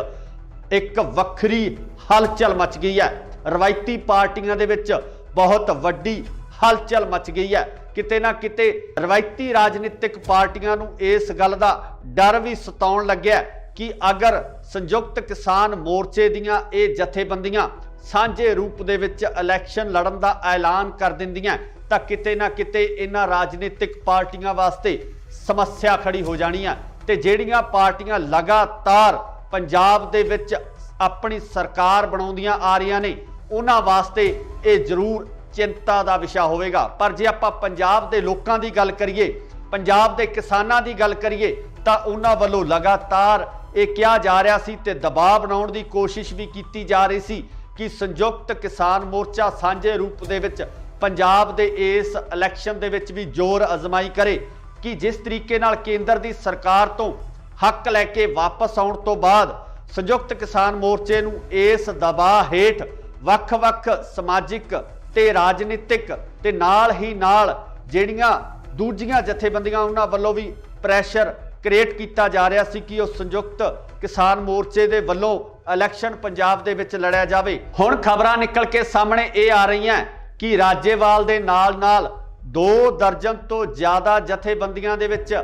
एक वक्री हलचल मच गई है। रवायती पार्टियां दे विच बहुत वड्डी हलचल मच गई है। किते ना किते रवायती राजनीतिक पार्टियां नूं इस गल दा डर भी सताउण लग्या कि अगर संयुक्त किसान मोर्चे दियां ये जथेबंदियां सांझे रूप दे विच इलैक्शन लड़न दा ऐलान कर दिंदियां तां किते ना किते इन्हां राजनीतिक पार्टियां वास्ते समस्या खड़ी हो जानी है। ते जिहड़ियां पार्टियां लगातार पंजाब दे विच अपनी सरकार बनाउंदियां आ रही ने ਉਹਨਾਂ ਵਾਸਤੇ ਇਹ ਜ਼ਰੂਰ चिंता का विषय होगा। पर जे आपां पंजाब के लोगों की गल करिए, पंजाब के किसानों की गल करिए, तो उन्होंने वालों लगातार ये कहा जा रहा सी ते दबाव बनाने की कोशिश भी की जा रही सी कि संयुक्त किसान मोर्चा सांझे रूप दे विच पंजाब दे इस इलैक्शन दे विच भी जोर अजमाई करे कि जिस तरीके नाल केंद्र की सरकार तो हक लैके वापस आउण तो बाद संयुक्त किसान मोर्चे नूं इस दबाव हेठ वख-वख समाजिक ते राजनीतिक ते नाल ही नाल ਜਿਹੜੀਆਂ ਦੂਜੀਆਂ ਜਥੇਬੰਦੀਆਂ ਉਹਨਾਂ ਵੱਲੋਂ ਵੀ ਪ੍ਰੈਸ਼ਰ ਕ੍ਰੀਏਟ ਕੀਤਾ ਜਾ ਰਿਹਾ ਸੀ ਕਿ ਉਹ ਸੰਯੁਕਤ ਕਿਸਾਨ ਮੋਰਚੇ ਦੇ ਵੱਲੋਂ ਇਲੈਕਸ਼ਨ ਪੰਜਾਬ ਦੇ ਵਿੱਚ ਲੜਿਆ ਜਾਵੇ। ਹੁਣ ਖਬਰਾਂ ਨਿਕਲ ਕੇ ਸਾਹਮਣੇ ਇਹ ਆ ਰਹੀਆਂ ਕਿ ਰਾਜੇਵਾਲ ਦੇ ਨਾਲ-ਨਾਲ 2 ਦਰਜਨ ਤੋਂ ਜ਼ਿਆਦਾ ਜਥੇਬੰਦੀਆਂ ਦੇ ਵਿੱਚ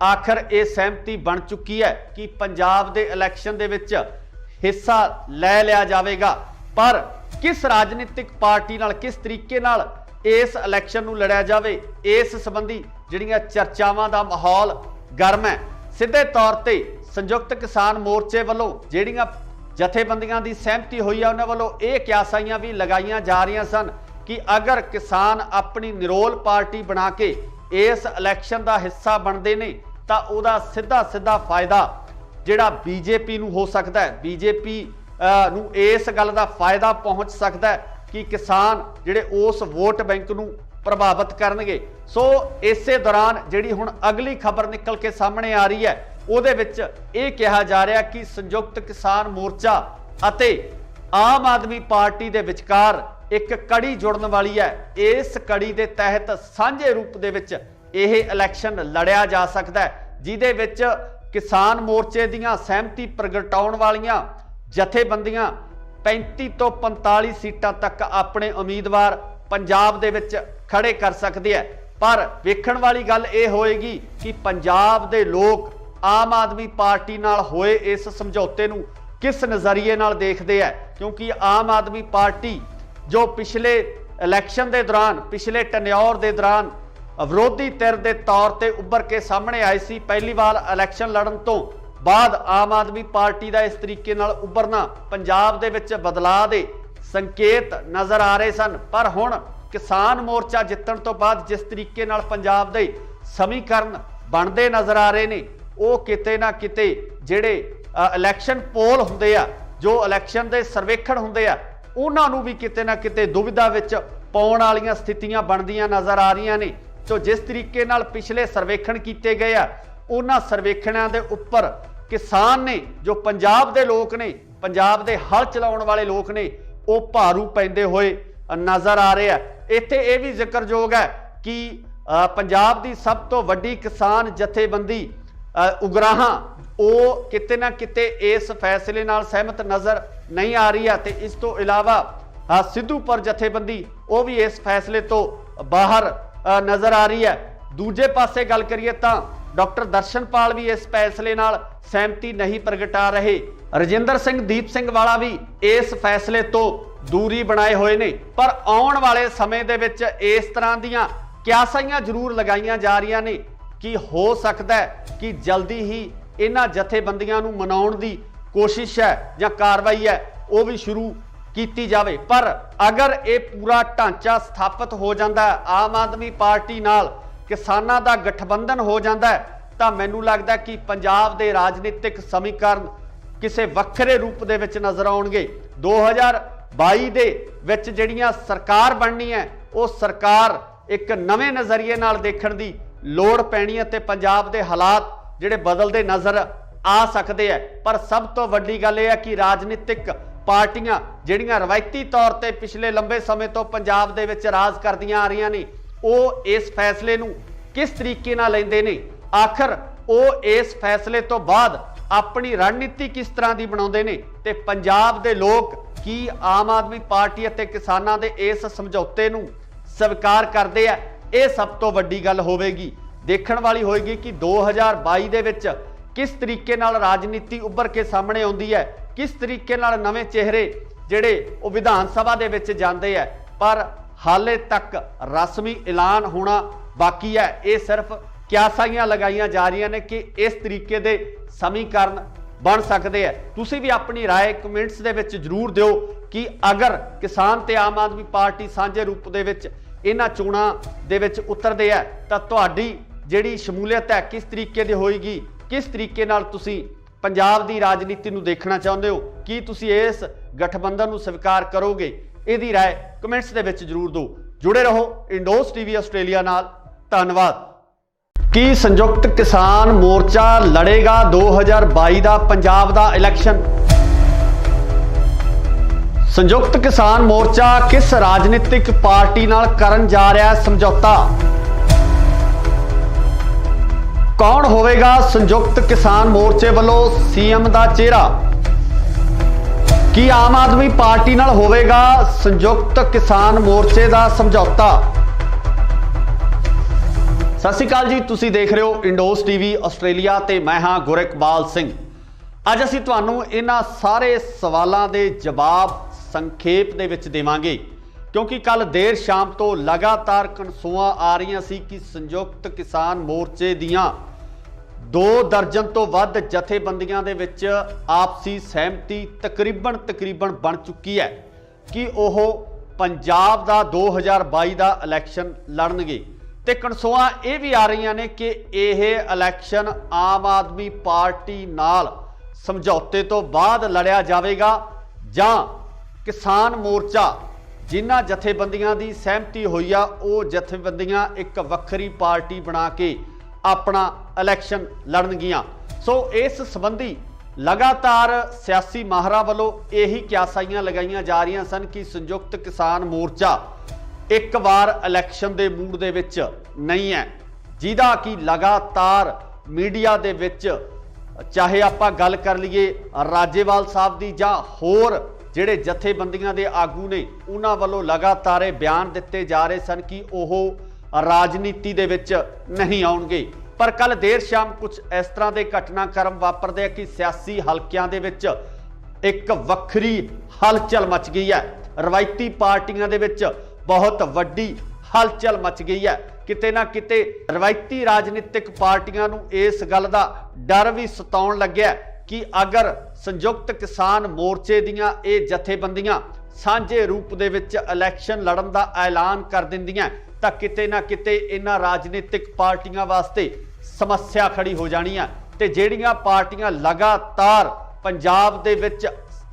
ਆਖਰ ਇਹ ਸਹਿਮਤੀ ਬਣ ਚੁੱਕੀ ਹੈ ਕਿ ਪੰਜਾਬ ਦੇ ਇਲੈਕਸ਼ਨ ਦੇ ਵਿੱਚ ਹਿੱਸਾ ਲੈ ਲਿਆ ਜਾਵੇਗਾ। पर किस राजनीतिक पार्टी नाल किस तरीके नाल इस इलैक्शन नूं लड़िया जावे, इस संबंधी जिहड़ियां चर्चावां दा माहौल गर्म है। सीधे तौर ते संयुक्त किसान मोर्चे वालों जिहड़ियां जथेबंदियां दी सहमति हुई है उन्हां वालों ये क्यासाइयां भी लगाईयां जा रहीआं सन कि अगर किसान अपनी निरोल पार्टी बना के इस इलैक्शन का हिस्सा बनते ने तां उहदा सीधा सीधा फायदा जिहड़ा बीजेपी नूं हो सकदा है। बीजेपी ਨੂੰ ਇਸ ਗੱਲ ਦਾ ਫਾਇਦਾ ਪਹੁੰਚ ਸਕਦਾ ਹੈ ਕਿ ਕਿਸਾਨ ਜਿਹੜੇ ਉਸ ਵੋਟ ਬੈਂਕ ਨੂੰ ਪ੍ਰਭਾਵਿਤ ਕਰਨਗੇ। ਸੋ ਇਸੇ ਦੌਰਾਨ ਜਿਹੜੀ ਹੁਣ ਅਗਲੀ ਖਬਰ ਨਿਕਲ ਕੇ ਸਾਹਮਣੇ ਆ ਰਹੀ ਹੈ ਉਹਦੇ ਵਿੱਚ ਇਹ ਕਿਹਾ ਜਾ ਰਿਹਾ ਕਿ ਸੰਯੁਕਤ ਕਿਸਾਨ ਮੋਰਚਾ ਅਤੇ ਆਮ ਆਦਮੀ ਪਾਰਟੀ ਦੇ ਵਿਚਕਾਰ ਇੱਕ ਕੜੀ ਜੁੜਨ ਵਾਲੀ ਹੈ। ਇਸ ਕੜੀ ਦੇ ਤਹਿਤ ਸਾਂਝੇ ਰੂਪ ਦੇ ਵਿੱਚ ਇਹ ਇਲੈਕਸ਼ਨ ਲੜਿਆ ਜਾ ਸਕਦਾ ਹੈ ਜਿਹਦੇ ਵਿੱਚ ਕਿਸਾਨ ਮੋਰਚੇ ਦੀਆਂ ਸਹਿਮਤੀ ਪ੍ਰਗਟਾਉਣ ਵਾਲੀਆਂ ਜਥੇਬੰਦੀਆਂ 35 ਤੋਂ 45 सीटां तक अपने उम्मीदवार पंजाब दे विच खड़े कर सकते हैं। पर वेखण वाली गल ये होएगी कि पंजाब दे लोग आम आदमी पार्टी नाल होए इस समझौते नूं किस नज़रिए नाल देखते हैं, क्योंकि आम आदमी पार्टी जो पिछले इलैक्शन के दौरान पिछले टन्योर के दौरान विरोधी धिर के तौर पर उभर के सामने आई सी। पहली बार इलैक्शन लड़न तो बाद आम आदमी पार्टी का इस तरीके नाल उभरना पंजाब दे विच बदलाव दे संकेत नज़र आ रहे सन। पर हुण किसान मोर्चा जितण तो बाद जिस तरीके नाल पंजाब दे समीकरण बनते नज़र आ रहे ने वो किते ना किते जिहड़े इलैक्शन पोल हुंदे आ, जो इलैक्शन दे सर्वेखण हुंदे आ, उन्हां नूं भी किते ना किते दुविधा विच पाउण वालीआं स्थितियां बनदियां नज़र आ रहीआं ने। तो जिस तरीके नाल पिछले सर्वेखण कीते गए आ उन्हां सर्वेखणां दे उपर किसान ने जो पंजाब दे लोग ने, पंजाब दे हल चलाउण वाले लोग ने, वो भारू पैंदे होए नज़र आ रहे हैं। इत्थे ये भी जिक्रयोग है कि पंजाब की सब तो वड्डी किसान जथेबंदी उगराहां वो किते ना किते इस फैसले नाल सहमत नज़र नहीं आ रही है। तो इस तो इलावा सिद्धूपुर जथेबंदी वो भी इस फैसले तो बाहर नज़र आ रही है। दूजे पासे गल करिए तो डॉक्टर दर्शनपाल भी इस फैसले नाल सहमति नहीं प्रगटा रहे। रजिंदर सिंह दीप सिंह वाला भी इस फैसले तो दूरी बनाए हुए ने। पर आने वाले समय दे विच इस तरह दीयां क्यासाइयां जरूर लगाईयां जा रही ने कि हो सकता है कि जल्दी ही इन्हां जथेबंदियां नूं मनाउण दी कोशिश है या कार्रवाई है वो भी शुरू की जावे। पर अगर ये पूरा ढांचा स्थापित हो जाता है, आम आदमी पार्टी नाल किसानां दा गठबंधन हो जाता है, तो मैनूं लगदा कि पंजाब दे राजनीतिक समीकरण किसी वक्रे रूप दे विच नज़र आउणगे। 2022 दे विच जिहड़ियां सरकार बननी है वो सरकार एक नवे नज़रिए नाल देखण दी लोड़ पैनी है ते पंजाब दे हालात जिहड़े बदलदे नज़र आ सकते हैं। पर सब तो वड्डी गल यह है कि राजनीतिक पार्टियां जिहड़ियां रवायती तौर पर पिछले लंबे समय तो पंजाब दे विच राज करदियां आ रहीआं ने वो इस फैसले नूं किस तरीके नाल लैंदे ने, आखिर वो इस फैसले तो बाद अपनी रणनीति किस तरह की बनाउंदे ने ते पंजाब दे लोग की आम आदमी पार्टी अते किसानां दे इस समझौते नूं स्वीकार करते हैं। ये सब तो वड्डी गल होवेगी, देखण वाली होएगी कि 2022 दे विच किस तरीके नाल राजनीति उभर के सामने आउंदी है, किस तरीके नाल नवे चेहरे जिहड़े वो विधान सभा दे विच जांदे है। पर हाले तक रस्मी ऐलान होना बाकी है। ये सिर्फ क्यासाइयां लगाईयां जा रही ने कि इस तरीके के समीकरण बन सकते हैं। तुसीं भी अपनी राय कमेंट्स दे विच जरूर दिओ कि अगर किसान ते आम आदमी पार्टी सांझे रूप दे विच इन्हां चोणां दे विच उतरदे है तां तुहाडी जिहड़ी शमूलीयत है किस तरीके दी होएगी, किस तरीके नाल तुसीं पंजाब दी राजनीति नूं देखना चाहुंदे हो, की तुसीं इस गठबंधन नूं स्वीकार करोगे? इहदी राय कमेंट्स दे विच जरूर दो। जुड़े रहो इंडोस टीवी आस्ट्रेलिया नाल। धन्नवाद। की संयुक्त किसान मोर्चा लड़ेगा 2022 का पंजाब का इलैक्शन? संयुक्त किसान मोर्चा किस राजनीतिक पार्टी नाल करन जा रहा है समझौता? कौन होवेगा संयुक्त किसान मोर्चे वालों सीएम का चेहरा? की आम आदमी पार्टी नाल होवेगा संयुक्त किसान मोर्चे का समझौता? सत श्री अकाल जी, तुसी देख रहे हो इंडोस टीवी आस्ट्रेलिया ते मैं हाँ गुरकबाल सिंह। अज असीं तुहानूं इन्हां सारे सवालों के जवाब संखेप दे विच देवांगे, क्योंकि कल देर शाम तो लगातार कनसूआं आ रही सी कि संयुक्त किसान मोर्चे दियां 2 दर्जन तो वध जथेबंदियां दे विच आपसी सहमति तकरीबन बन चुकी है कि ओह पंजाब दा 2022 का इलैक्शन लड़नगे। ते कनसूआं ये भी आ रही ने कि यह इलैक्शन आम आदमी पार्टी नाल समझौते तो बाद लड़िया जाएगा जां किसान मोर्चा जिन्हां जथेबंदियां की सहमति हुई आ वो जथेबंदियां एक वक्री पार्टी बना के अपना इलैक्शन लड़नगियां। सो इस संबंधी लगातार सियासी माहरां वालों यही क्यासाइयां लगाईयां जा रही सन कि संयुक्त किसान मोर्चा एक बार इलैक्शन के मूड दे विच नहीं है, जिहदा कि लगातार मीडिया दे विच चाहे आपां गल कर लीए राजेवाल साहब दी जां होर जिहड़े जथेबंदियां दे आगू ने उन्हां वालों लगातार बयान दिते जा रहे सन कि ओह राजनीति दे विच नहीं आउणगे। पर कल देर शाम कुछ इस तरह के घटनाक्रम वापरदे कि सियासी हलकियां दे विच एक वक्री हलचल मच गई है। रवायती पार्टियां दे विच बहुत वड्डी हलचल मच गई है। किते ना किते रवायती राजनीतिक पार्टियां नूं इस गल दा डर भी सताउण लग्या कि अगर संयुक्त किसान मोर्चे दियां ये जथेबंदियां सांझे रूप दे विच इलैक्शन लड़न दा ऐलान कर दिंदियां तां किते ना किते इन्हां राजनीतिक पार्टियां वास्ते समस्या खड़ी हो जानी है। ते जिहड़ियां पार्टियां लगातार पंजाब दे विच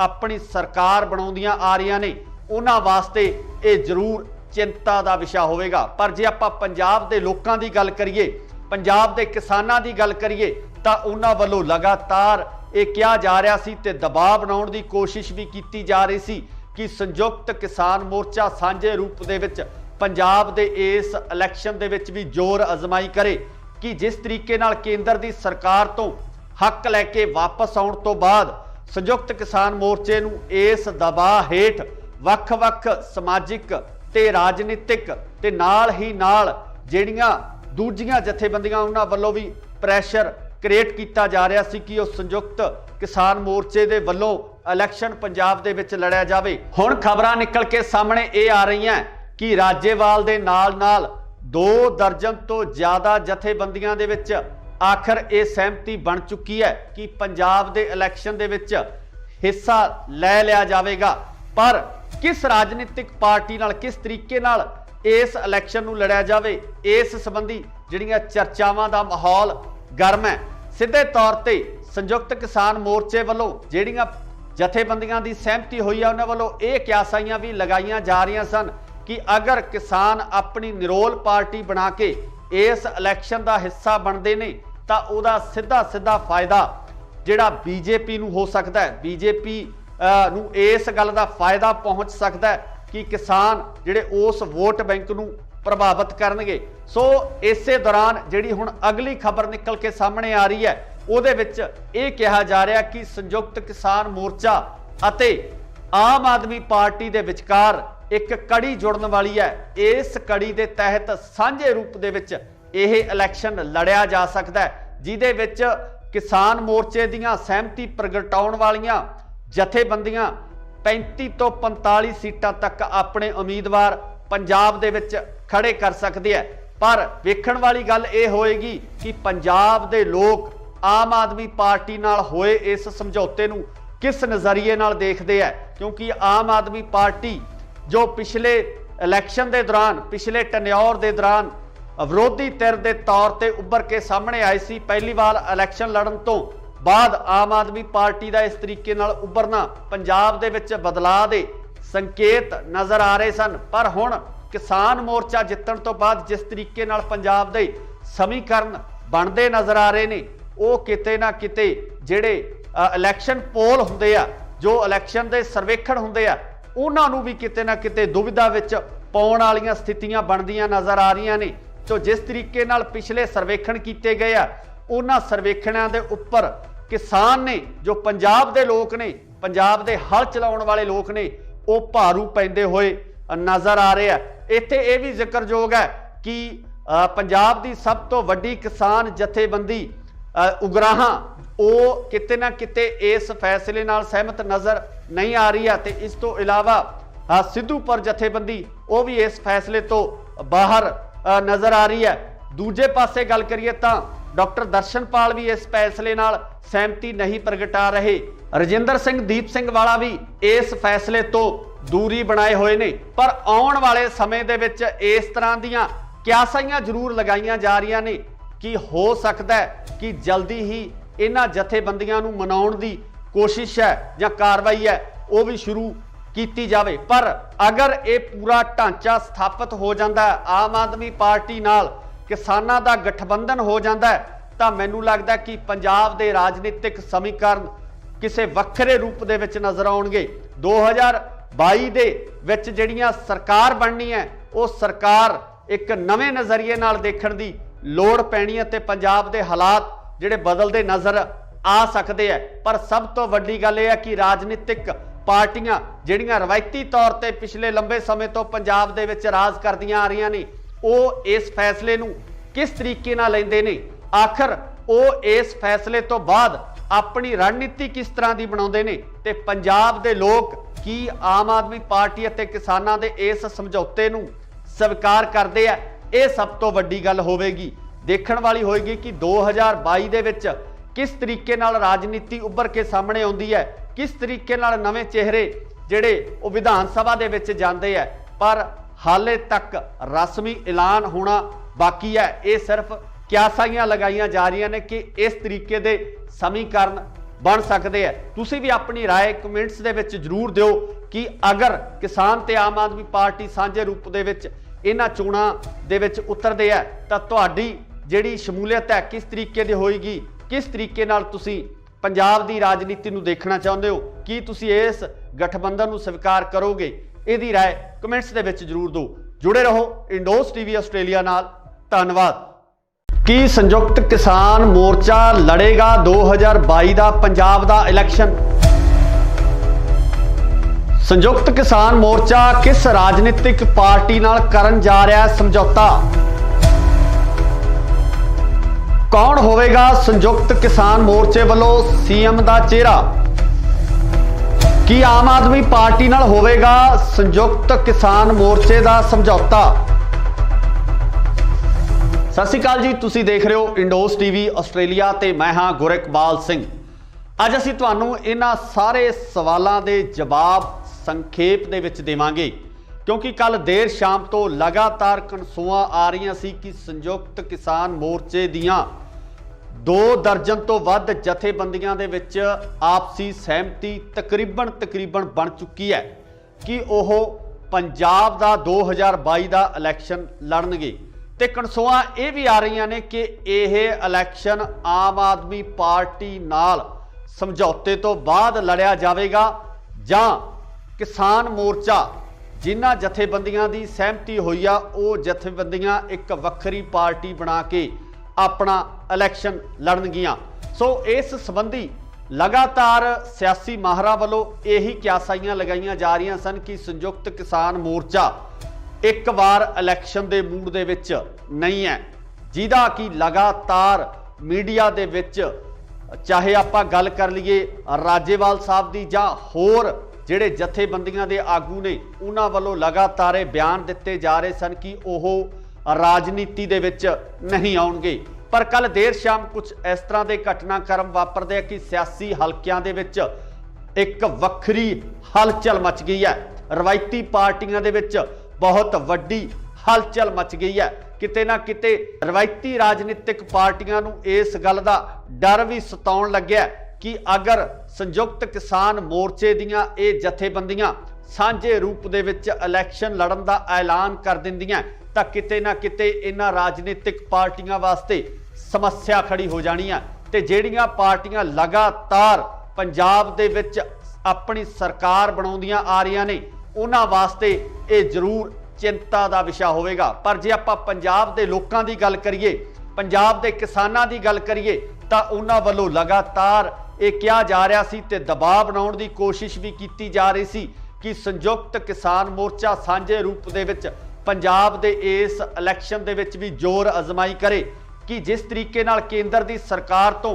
अपनी सरकार बनाउंदियां आ रही ने उन्हां वास्ते ये जरूर चिंता का विषय होवेगा। पर जे आपां पंजाब दे लोकां दी गल करिए, पंजाब दे किसानां दी गल करिए तां उन्हां वल्लों लगातार ये कहा जा रहा सी ते दबाव बनाउण दी कोशिश भी की जा रही सी कि संयुक्त किसान मोर्चा सांझे रूप दे विच पंजाब दे इस इलैक्शन दे विच भी जोर अजमाई करे कि जिस तरीके नाल केंद्र दी सरकार तो हक लैके वापस आउण तो बाद संयुक्त किसान मोर्चे नूं इस दबाव हेठ वख-वख समाजिक ते राजनीतिक ते नाल ही नाल जिहड़ियां दूजियां जथेबंदियां उन्हां वल्लों भी प्रैशर क्रिएट किया जा रहा सी कि संयुक्त किसान मोर्चे दे वल्लों इलैक्शन पंजाब दे विच लड़िया जावे। हुण खबरां निकल के सामने ये आ रही हैं कि राजेवाल दे नाल 2 दर्जन तो ज़्यादा जथेबंदियां दे विच आखिर ये सहमति बन चुकी है कि पंजाब दे इलैक्शन दे विच हिस्सा लै लिया जाएगा। पर किस राजनीतिक पार्टी नाल किस तरीके नाल इस इलैक्शन नूं लड़िया जावे, इस संबंधी जिहड़ियां चर्चावां दा माहौल गर्म है। सीधे तौर ते संयुक्त किसान मोर्चे वालों जिहड़ियां जथेबंदियां दी सहमति हुई है उन्हां वालों ये क्यासाइयां भी लगाईयां जा रही सन कि अगर किसान अपनी निरोल पार्टी बना के इस इलैक्शन का हिस्सा बनते ने तां उहदा सीधा फायदा जिहड़ा बीजेपी नूं हो सकता है। बीजेपी नूं इस गल का फायदा पहुँच सकता है कि किसान जिहड़े उस वोट बैंक नूं प्रभावित करनगे। सो इसे दौरान जिहड़ी हुण अगली खबर निकल के सामने आ रही है उहदे विच ये कहा जा रहा कि संयुक्त किसान मोर्चा अते आम आदमी पार्टी दे विचकार एक कड़ी जुड़न वाली है। इस कड़ी के तहत सांझे रूप दे विच यह इलैक्शन लड़िया जा सकता है, जिहदे विच किसान मोर्चे दीयां सहमति प्रगटाउण वालियां जथेबंदियां 35 तो 45 सीटां तक अपने उम्मीदवार पंजाब दे विच खड़े कर सकते हैं। पर वेखण वाली गल यह होएगी कि पंजाब दे लोग आम आदमी पार्टी नाल होए इस समझौते नूं किस नज़रिए नाल देखते हैं। क्योंकि आम आदमी पार्टी जो पिछले इलैक्शन के दौरान पिछले टन्योर के दौरान विरोधी धिर के तौर पर उभर के सामने आई सी, पहली बार इलैक्शन लड़न तो बाद आम आदमी पार्टी का इस तरीके नाल उभरना पंजाब दे विच बदलाव के संकेत नज़र आ रहे सन। पर हुण किसान मोर्चा जितण तो बाद जिस तरीके नाल पंजाब दे समीकरण बनते नज़र आ रहे ने, वो किते ना किते जिहड़े इलैक्शन पोल हुंदे आ, जो इलैक्शन के सर्वेखण हुंदे आ, उन्हां नूं भी किते ना किते दुविधा विच पाउण वालीआं स्थितियां बनदियां नज़र आ रहीआं ने। तो जिस तरीके नाल पिछले सर्वेखण कीते गए आ, उन्हां सर्वेखणां दे उप्पर किसान ने, जो पंजाब दे लोक ने, पंजाब दे हल चलाउण वाले लोक ने, वो भारू पैंदे होए नज़र आ रहे हैं। इत्थे यह भी जिक्रयोग है कि पंजाब की सब तो वड्डी किसान जथेबंदी उगराहां वो किते ना किते इस फैसले नाल सहमत नज़र नहीं आ रही है। तो इस तो इलावा सिद्धूपुर जथेबंदी वो भी इस फैसले तो बाहर नज़र आ रही है। दूजे पासे गल करिए तो डॉक्टर दर्शनपाल भी इस फैसले नाल सहमति नहीं प्रगटा रहे। रजिंदर सिंह दीप सिंह वाला भी इस फैसले तो दूरी बनाए हुए ने। पर आउण वाले समय दे विच इस तरह दीयां क्यासाइयां जरूर लगाईयां जा रही ने कि हो सकता है कि जल्दी ही इन्हां जथेबंदियां नूं मनाउण दी कोशिश है जां कार्रवाई है वो भी शुरू की जावे। पर अगर ये पूरा ढांचा स्थापित हो जाता है, आम आदमी पार्टी नाल किसानां दा गठबंधन हो जाता है, तो मैनूं लगदा है कि पंजाब दे राजनीतिक समीकरण किसी वक्रे रूप दे विच नज़र आउणगे। 2022 दे विच जिहड़ियां सरकार बननी है, वो सरकार एक नवे नज़रिए नाल देखण दी लोड़ पैनी है ते पंजाब दे हालात जिहड़े बदलदे नज़र आ सकते हैं। पर सब तो वड्डी गल यह है कि राजनीतिक पार्टियां जिहड़ियां रवायती तौर पर पिछले लंबे समय तो पंजाब दे विच राज करदियां आ रही ने, वो इस फैसले नूं किस तरीके नाल लैंदे ने, आखिर वो इस फैसले तो बाद अपनी रणनीति किस तरह की बनाउंदे ने, ते पंजाब दे लोक की आम आदमी पार्टी अते किसानां दे इस समझौते नूं स्वीकार करदे आ। ये सब तो वड्डी गल होवेगी, देखण वाली होएगी कि 2022 दे विच किस तरीके नाल राजनीति उभर के सामने आउंदी है, किस तरीके नाल नवे चेहरे जिहड़े वो विधान सभा दे विच जांदे है। पर हाले तक रस्मी ऐलान होना बाकी है। ये सिर्फ क्यासाइयां लगाईयां जा रही ने कि इस तरीके दे समीकरण बन सकते हैं। तुसी भी अपनी राय कमेंट्स दे विच जरूर दिओ कि अगर किसान ते आम आदमी पार्टी सांझे रूप दे विच इन्हां चोणां दे विच उतरदे है तां तुहाडी जिहड़ी शमूलीयत है किस तरीके दी होएगी, किस तरीके नाल तुसी पंजाब दी राजनीति नूं देखना चाहुंदे हो, कि तुसी इस गठबंधन नूं स्वीकार करोगे? इहदी राय कमेंट्स दे विच जरूर दो। जुड़े रहो इंडोस टीवी आस्ट्रेलिया नाल। धन्नवाद। की संयुक्त किसान मोर्चा लड़ेगा 2022 का पंजाब का इलैक्शन? संयुक्त किसान मोर्चा किस राजनीतिक पार्टी नाल करन जा रहा है समझौता? कौन होवेगा संयुक्त किसान मोर्चे वालों सीएम का चेहरा? की आम आदमी पार्टी नाल होवेगा संयुक्त किसान मोर्चे का समझौता? सत श्री अकाल जी, तुसी देख रहे हो इंडोस टीवी आस्ट्रेलिया ते मैं हाँ गुरकबाल सिंह। अज असीं तुहानूं इन्हां सारे सवालों के जवाब संखेप दे विच देवांगे, क्योंकि कल देर शाम तो लगातार कनसूआं आ रही सी कि संयुक्त किसान मोर्चे दियां 2 दर्जन तो वध जथेबंदियां दे विच आपसी सहमति तकरीबन बन चुकी है कि वह पंजाब का 2022 का इलैक्शन लड़नगे। ते कनसूआं ये भी आ रही ने कि यह इलैक्शन आम आदमी पार्टी नाल समझौते तो बाद लड़िया जाएगा जां किसान मोर्चा जिन्हां जथेबंदियां की सहमति हुई आ वो जथेबंदियां एक वक्री पार्टी बना के अपना इलैक्शन लड़नगियां। सो इस संबंधी लगातार सियासी माहरा वालों यही क्यासाइयां लगाईयां जा रही सन कि संयुक्त किसान मोर्चा एक बार इलैक्शन के मूड दे विच नहीं है, जिहदा कि लगातार मीडिया दे विच चाहे आपां गल कर लीए राजेवाल साहब की जां होर जिहड़े जथेबंदियां दे आगू ने उन्हां वालों लगातार बयान दिते जा रहे सन कि ओह राजनीति दे विच नहीं आउणगे। पर कल देर शाम कुछ इस तरह के घटनाक्रम वापरदे कि सियासी हलकियां दे विच एक वक्री हलचल मच गई है। रवायती पार्टियां दे विच बहुत वड्डी हलचल मच गई है। किते ना किते रवायती राजनीतिक पार्टियां नूं इस गल दा डर भी सताउण लग्या कि अगर संयुक्त किसान मोर्चे दीयां ये जथेबंदियां सांझे रूप दे विच इलैक्शन लड़न दा ऐलान कर दिंदियां तां किते ना किते इन्हां राजनीतिक पार्टियां वास्ते समस्या खड़ी हो जानी है। ते जिहड़ियां पार्टियां लगातार पंजाब दे विच अपनी सरकार बनाउंदियां आ रहीआं ने उन्हां वास्ते ये जरूर चिंता का विषय होवेगा। पर जे आपां पंजाब दे लोकां दी गल करिए, पंजाब दे किसानां दी गल करिए तां उन्हां वल्लों लगातार ये कहा जा रहा सी ते दबाव बनाउण दी कोशिश भी की जा रही सी कि संयुक्त किसान मोर्चा सांझे रूप दे विच पंजाब दे इस इलैक्शन दे विच भी जोर अजमाई करे कि जिस तरीके नाल केंद्र दी सरकार तो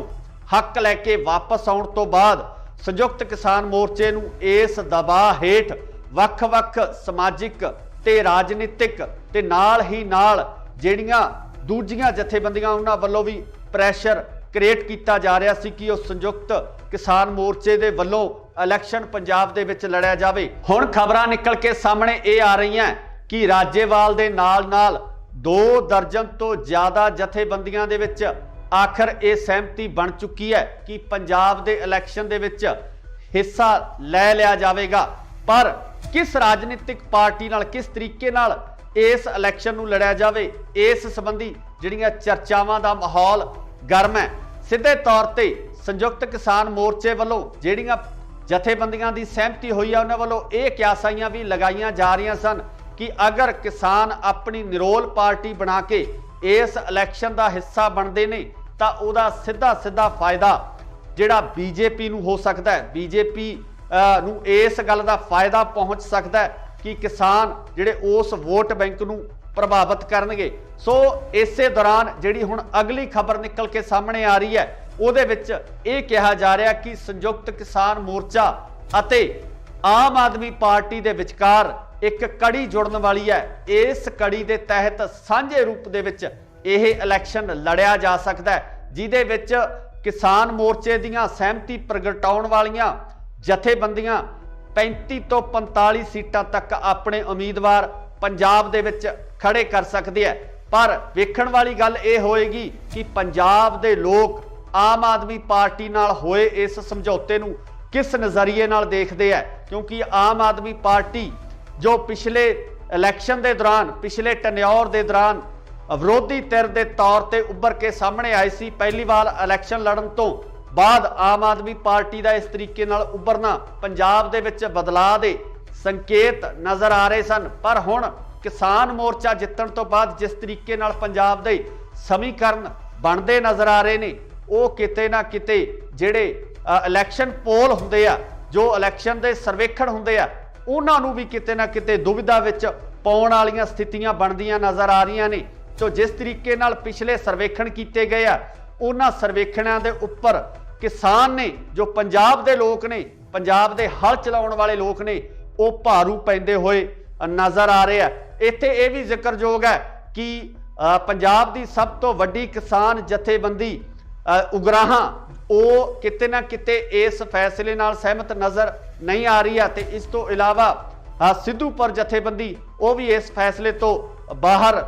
हक लैके वापस आउण तो बाद संयुक्त किसान मोर्चे नूं इस दबाव हेठ वख-वख समाजिक ते राजनीतिक ते नाल ही नाल जिहड़ियां दूजियां जथेबंदियां उन्हां वल्लों भी प्रैशर क्रिएट किया जा रहा सी कि उस संयुक्त किसान मोर्चे दे वल्लों इलैक्शन पंजाब दे विच लड़िया जावे। हुण खबरां निकल के सामने ये आ रही हैं कि राजेवाल दे नाल नाल 2 दर्जन तो ज़्यादा जथेबंदियां दे विच आखिर ये सहमति बन चुकी है कि पंजाब दे इलैक्शन दे विच हिस्सा लै लिया जावेगा। पर किस राजनीतिक पार्टी नाल किस तरीके नाल इस इलैक्शन नूं लड़िया जावे इस संबंधी जिहड़ियां चर्चावां दा माहौल गर्म है। सीधे तौर ते संयुक्त किसान मोर्चे वालों जिहड़ियां जथेबंदियां दी सहमति हुई है उन्हां वालों ये क्यासाइयां भी लगाईयां जा रही सन कि अगर किसान अपनी निरोल पार्टी बना के इस इलैक्शन का हिस्सा बनते ने तां उहदा सीधा सीधा फायदा जिहड़ा बीजेपी नूं हो सकता है। बीजेपी नूं इस गल का फायदा पहुँच सकता है कि किसान जिहड़े उस वोट बैंक नूं प्रभावित करनगे। सो इसे दौरान जिहड़ी हुण अगली खबर निकल के सामने आ रही है उहदे विच ये कहा जा रहा कि संयुक्त किसान मोर्चा अते आम आदमी पार्टी दे विचकार एक कड़ी जुड़न वाली है। इस कड़ी दे तहत सांझे रूप दे विच यह इलैक्शन लड़िया जा सकता है जिहदे विच किसान मोर्चे दीयां सहमति प्रगटाउण वालियां जथेबंदियां 35 तो 45 सीटां तक अपने उम्मीदवार पंजाब दे विच खड़े कर सकते हैं। पर वेखण वाली गल ये होएगी कि पंजाब दे लोग आम आदमी पार्टी नाल होए इस समझौते नूं किस नज़रिए नाल देखते हैं, क्योंकि आम आदमी पार्टी जो पिछले इलैक्शन के दौरान पिछले टन्योर के दौरान विरोधी धिर के तौर पर उभर के सामने आई सी। पहली बार इलैक्शन लड़न तो बाद आम आदमी पार्टी का इस तरीके नाल उभरना पंजाब दे विच बदलाव दे संकेत नज़र आ रहे सन। पर हुण किसान मोर्चा जितण तो बाद जिस तरीके नाल पंजाब दे समीकरण बनते नज़र आ रहे ने वो किते ना किते जिहड़े इलैक्शन पोल हुंदे आ जो इलैक्शन दे सर्वेखण हुंदे आ उन्हां नूं भी किते ना किते दुविधा विच पाउण वालीआं स्थितियां बनदियां नज़र आ रहीआं ने। तो जिस तरीके नाल पिछले सर्वेखण कीते गए आ उन्हां सर्वेखणां दे उप्पर किसान ने जो पंजाब दे लोक ने पंजाब दे हल चलाउण वाले लोक ने वो भारू पैंदे होए नज़र आ रहे हैं। इत्थे ये भी जिक्रयोग है कि पंजाब की सब तो वड्डी किसान जथेबंदी उगराहां वो किते ना किते इस फैसले नाल सहमत नज़र नहीं आ रही है। तो इस तो इलावा सिद्धूपुर जथेबंदी वो भी इस फैसले तो बाहर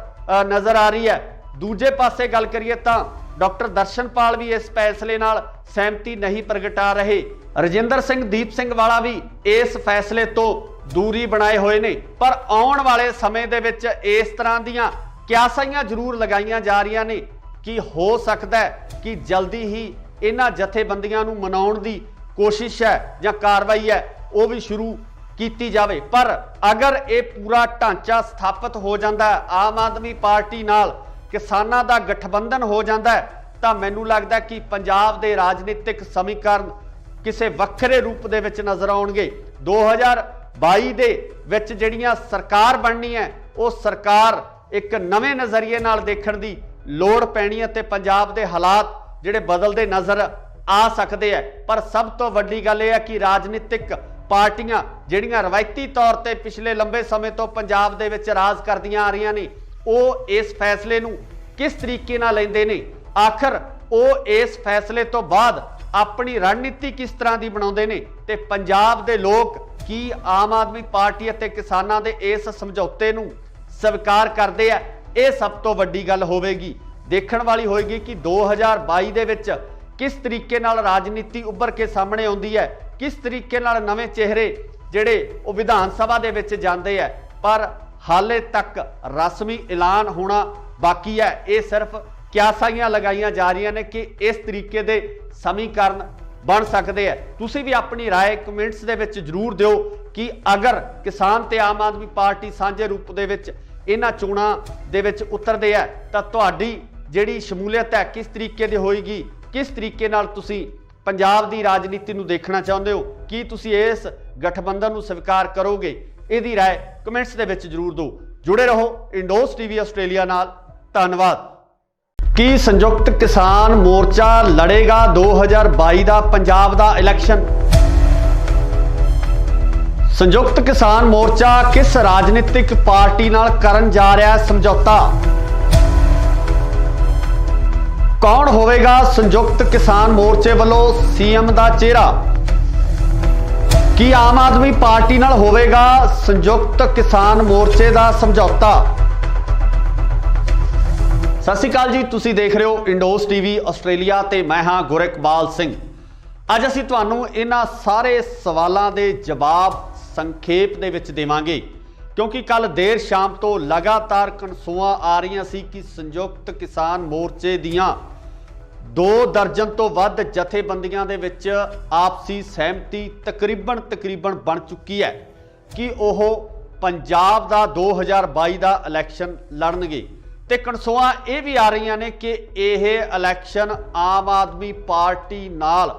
नज़र आ रही है। दूजे पासे गल करिए तां डॉक्टर दर्शनपाल भी इस फैसले नाल सहमति नहीं प्रगटा रहे। रजिंदर सिंह दीप सिंह वाला भी इस फैसले तो दूरी बनाए हुए ने। पर आउण वाले समय दे विच इस तरह दीयां क्यासाइयां जरूर लगाईयां जा रही ने कि हो सकता है कि जल्दी ही इन्हां जथेबंदियां नूं मनाउण दी कोशिश है या कार्रवाई है वो भी शुरू की जावे। पर अगर ये पूरा ढांचा स्थापित हो जाता है आम आदमी पार्टी नाल किसानां दा गठबंधन हो जाता है तो मैनूं लगदा कि पंजाब दे राजनीतिक समीकरण किसी वक्रे रूप दे विच नज़र आउणगे। 2022 दे विच जिहड़ियां सरकार बननी है वो सरकार एक नवे नज़रिए नाल देखण दी लोड़ पैनी है ते पंजाब दे हालात जिहड़े बदलते नज़र आ सकते हैं। पर सब तो वड्डी गल यह है कि राजनीतिक पार्टियां जिहड़ियां रवायती तौर पर पिछले लंबे समय तो पंजाब दे विच राज करदियां आ रही ने वो इस फैसले नूं किस तरीके नाल लैंदे ने, आखिर वो इस फैसले तो बाद अपनी रणनीति किस तरह की बनाउंदे ने ਤੇ ਪੰਜਾਬ ਦੇ ਲੋਕ ਕੀ ਆਮ ਆਦਮੀ ਪਾਰਟੀ ਅਤੇ ਕਿਸਾਨਾਂ ਦੇ ਇਸ ਸਮਝੌਤੇ ਨੂੰ ਸਵੀਕਾਰ ਕਰਦੇ ਆ, ਇਹ ਸਭ ਤੋਂ ਵੱਡੀ ਗੱਲ ਹੋਵੇਗੀ। ਦੇਖਣ ਵਾਲੀ ਹੋਏਗੀ ਕਿ 2022 ਦੇ ਵਿੱਚ किस तरीके नाल राजनीति उभर के सामने आउंदी है, किस तरीके नाल नवे चेहरे जिहड़े वो विधान सभा दे विच जांदे है, पर हाले तक रस्मी ऐलान होना बाकी है। ये सिर्फ क्यासाइयां लगाइयां जा रही ने कि इस तरीके दे समीकरण बन सकते हैं। तुसीं भी अपनी राय कमेंट्स दे विच जरूर दिओ कि अगर किसान ते आम आदमी पार्टी सांझे रूप दे विच इन्हां चोणां दे विच उतरदे है तां तुहाडी जिहड़ी शमूलीयत है किस तरीके दी होएगी, किस तरीके नाल तुसी पंजाब दी राजनीति नूं देखना चाहुंदे हो, की तुसी इस गठबंधन नूं स्वीकार करोगे? इहदी राय कमेंट्स दे विच जरूर दो। जुड़े रहो इंडोस टीवी आस्ट्रेलिया नाल। धन्नवाद। की संयुक्त किसान मोर्चा लड़ेगा 2022 दा पंजाब दा इलैक्शन? संयुक्त किसान मोर्चा किस राजनीतिक पार्टी नाल करन जा रहा है समझौता? कौन होवेगा संयुक्त किसान मोर्चे वालों सीएम दा चेहरा? की आम आदमी पार्टी नाल होवेगा संयुक्त किसान मोर्चे दा समझौता? सत श्री अकाल जी, तुसी देख रहे हो इंडोस टीवी आस्ट्रेलिया ते मैं हाँ गुरकबाल सिंह। अज असीं तुहानूं इन्हां सारे सवालों के जवाब संखेप दे विच देवांगे, क्योंकि कल देर शाम तो लगातार कनसूआं आ रही सी कि संयुक्त किसान मोर्चे दियां 2 दर्जन तो वध जथेबंदियां दे विच आपसी सहमति तकरीबन बन चुकी है कि ओह पंजाब दा 2022 दा इलैक्शन लड़नगे। ते कनसूआं ये भी आ रही ने कि यह इलैक्शन आम आदमी पार्टी नाल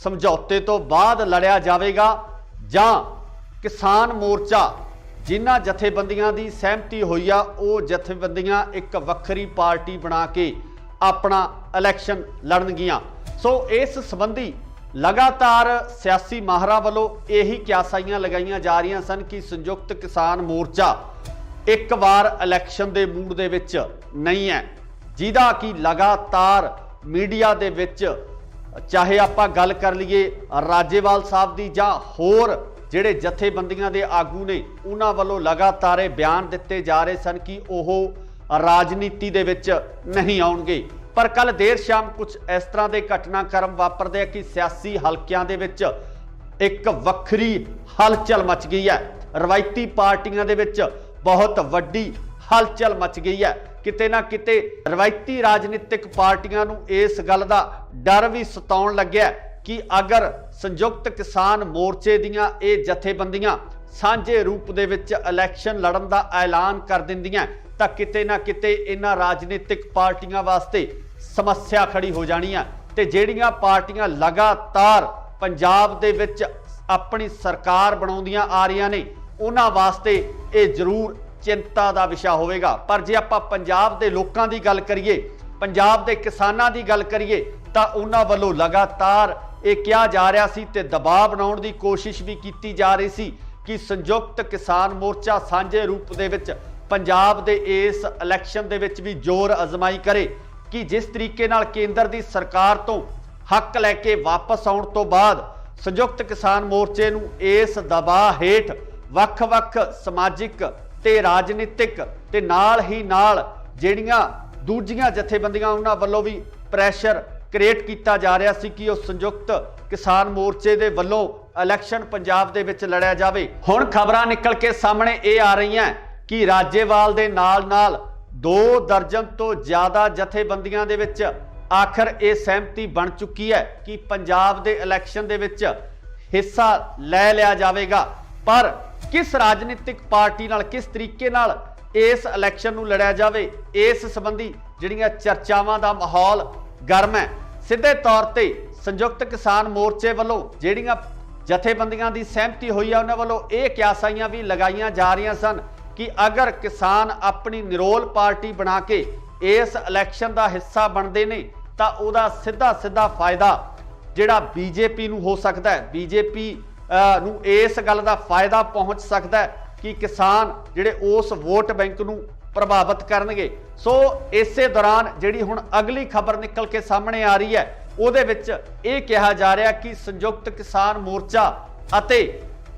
समझौते तो बाद लड़िया जाएगा जां किसान मोर्चा जिन्हां जथेबंदियां दी सहमति हुई आ वो जथेबंदियां एक वक्खरी पार्टी बना के अपना इलैक्शन लड़नगियां। सो इस संबंधी लगातार सियासी माहरां वालों यही क्यासाइयां लगाइयां जा रही सन कि संयुक्त किसान मोर्चा एक बार इलैक्शन के मूड दे विच नहीं है, जिहदा कि लगातार मीडिया दे विच चाहे आपां गल कर लीए राजेवाल साहब दी जां होर जिहड़े जथेबंदियां दे आगू ने उन्हां वालों लगातार बयान दिते जा रहे सन कि ओह राजनीति दे विच नहीं आउणगे। पर कल देर शाम कुछ इस तरह के घटनाक्रम वापरदे कि सियासी हलकियां दे विच एक वक्खरी हलचल मच गई है। रवायती पार्टियां दे विच बहुत वड्डी हलचल मच गई है। किते ना किते रवायती राजनीतिक पार्टियां नूं इस गल दा डर भी सताउण लग्या कि अगर संयुक्त किसान मोर्चे दियां ये जथेबंदियां सांझे रूप दे विच इलैक्शन लड़न दा ऐलान कर दिंदियां तां किते ना किते इन्हां राजनीतिक पार्टियां वास्ते समस्या खड़ी हो जानी है। ते जिहड़ियां पार्टियां लगातार पंजाब दे विच अपनी सरकार बनाउंदियां आ रही ने उन्हां वास्ते ये जरूर चिंता दा विषय होवेगा। पर जे आपां पंजाब दे लोकां दी गल करिए, पंजाब दे किसानां दी गल करिए तां उन्हां वल्लों लगातार ये कहा जा रहा सी ते दबाव बनाउण दी कोशिश भी की जा रही सी कि संयुक्त किसान मोर्चा सांझे रूप दे विच पंजाब दे इस इलैक्शन दे विच भी जोर अजमाई करे कि जिस तरीके नाल केंद्र दी सरकार तो हक लैके वापस आउण तो बाद संयुक्त किसान मोर्चे नूं इस दबाव हेठ वख-वख समाजिक ते राजनीतिक ते नाल ही नाल जिहड़ियां दूजियां जथेबंदियां उन्हां वल्लों भी प्रैशर क्रिएट किया जा रहा सी कि उस संयुक्त किसान मोर्चे दे वल्लों इलैक्शन पंजाब दे विच लड़िया जावे। हुण खबरां निकल के सामने ये आ रही हैं कि राजेवाल दे नाल 2 दर्जन तो ज़्यादा जथेबंदियां दे विच आखिर ये सहमति बन चुकी है कि पंजाब दे इलैक्शन दे विच हिस्सा लै लिया जाएगा। पर किस राजनीतिक पार्टी नाल किस तरीके नाल इस इलैक्शन नूं लड़िया जावे, इस संबंधी जिहड़ियां चर्चावां दा माहौल गर्म है। सीधे तौर पर संयुक्त किसान मोर्चे वालों जिहड़ियां जथेबंदियां दी सहमति हुई है उन्हां वालों ये क्यासाइयां भी लगाइयां जा रही सन कि अगर किसान अपनी निरोल पार्टी बना के इस इलैक्शन का हिस्सा बनते ने तो उहदा सीधा सीधा फायदा जिहड़ा बीजेपी नूं हो सकता है, बीजेपी नूं इस गल का फायदा पहुँच सकता है कि किसान जिहड़े उस वोट बैंक नूं प्रभावित करनगे। सो इसे दौरान जिहड़ी हुण अगली खबर निकल के सामने आ रही है उहदे विच ये कहा जा रहा कि संयुक्त किसान मोर्चा ਅਤੇ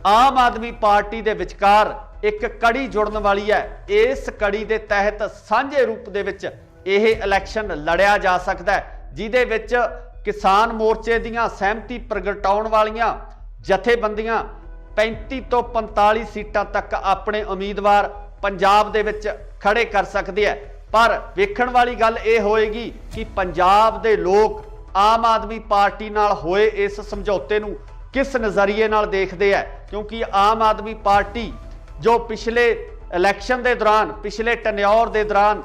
ਆਮ ਆਦਮੀ ਪਾਰਟੀ ਦੇ ਵਿਚਕਾਰ ਇੱਕ ਕੜੀ ਜੁੜਨ ਵਾਲੀ ਹੈ। ਇਸ ਕੜੀ ਦੇ ਤਹਿਤ ਸਾਂਝੇ ਰੂਪ ਦੇ ਵਿੱਚ ਇਹ ਇਲੈਕਸ਼ਨ ਲੜਿਆ ਜਾ ਸਕਦਾ ਹੈ, ਜਿਹਦੇ ਵਿੱਚ ਕਿਸਾਨ ਮੋਰਚੇ ਦੀਆਂ ਸਹਿਮਤੀ ਪ੍ਰਗਟਾਉਣ ਵਾਲੀਆਂ ਜਥੇਬੰਦੀਆਂ 35 ਤੋਂ 45 ਸੀਟਾਂ ਤੱਕ ਆਪਣੇ ਉਮੀਦਵਾਰ ਪੰਜਾਬ ਦੇ ਵਿੱਚ ਖੜੇ ਕਰ ਸਕਦੇ ਹੈ। ਪਰ ਵੇਖਣ ਵਾਲੀ ਗੱਲ ਇਹ ਹੋਏਗੀ ਕਿ ਪੰਜਾਬ ਦੇ ਲੋਕ ਆਮ ਆਦਮੀ ਪਾਰਟੀ ਨਾਲ ਹੋਏ ਇਸ ਸਮਝੌਤੇ ਨੂੰ किस नज़रिए नाल देखते हैं, क्योंकि आम आदमी पार्टी जो पिछले इलैक्शन के दौरान पिछले टन्योर के दौरान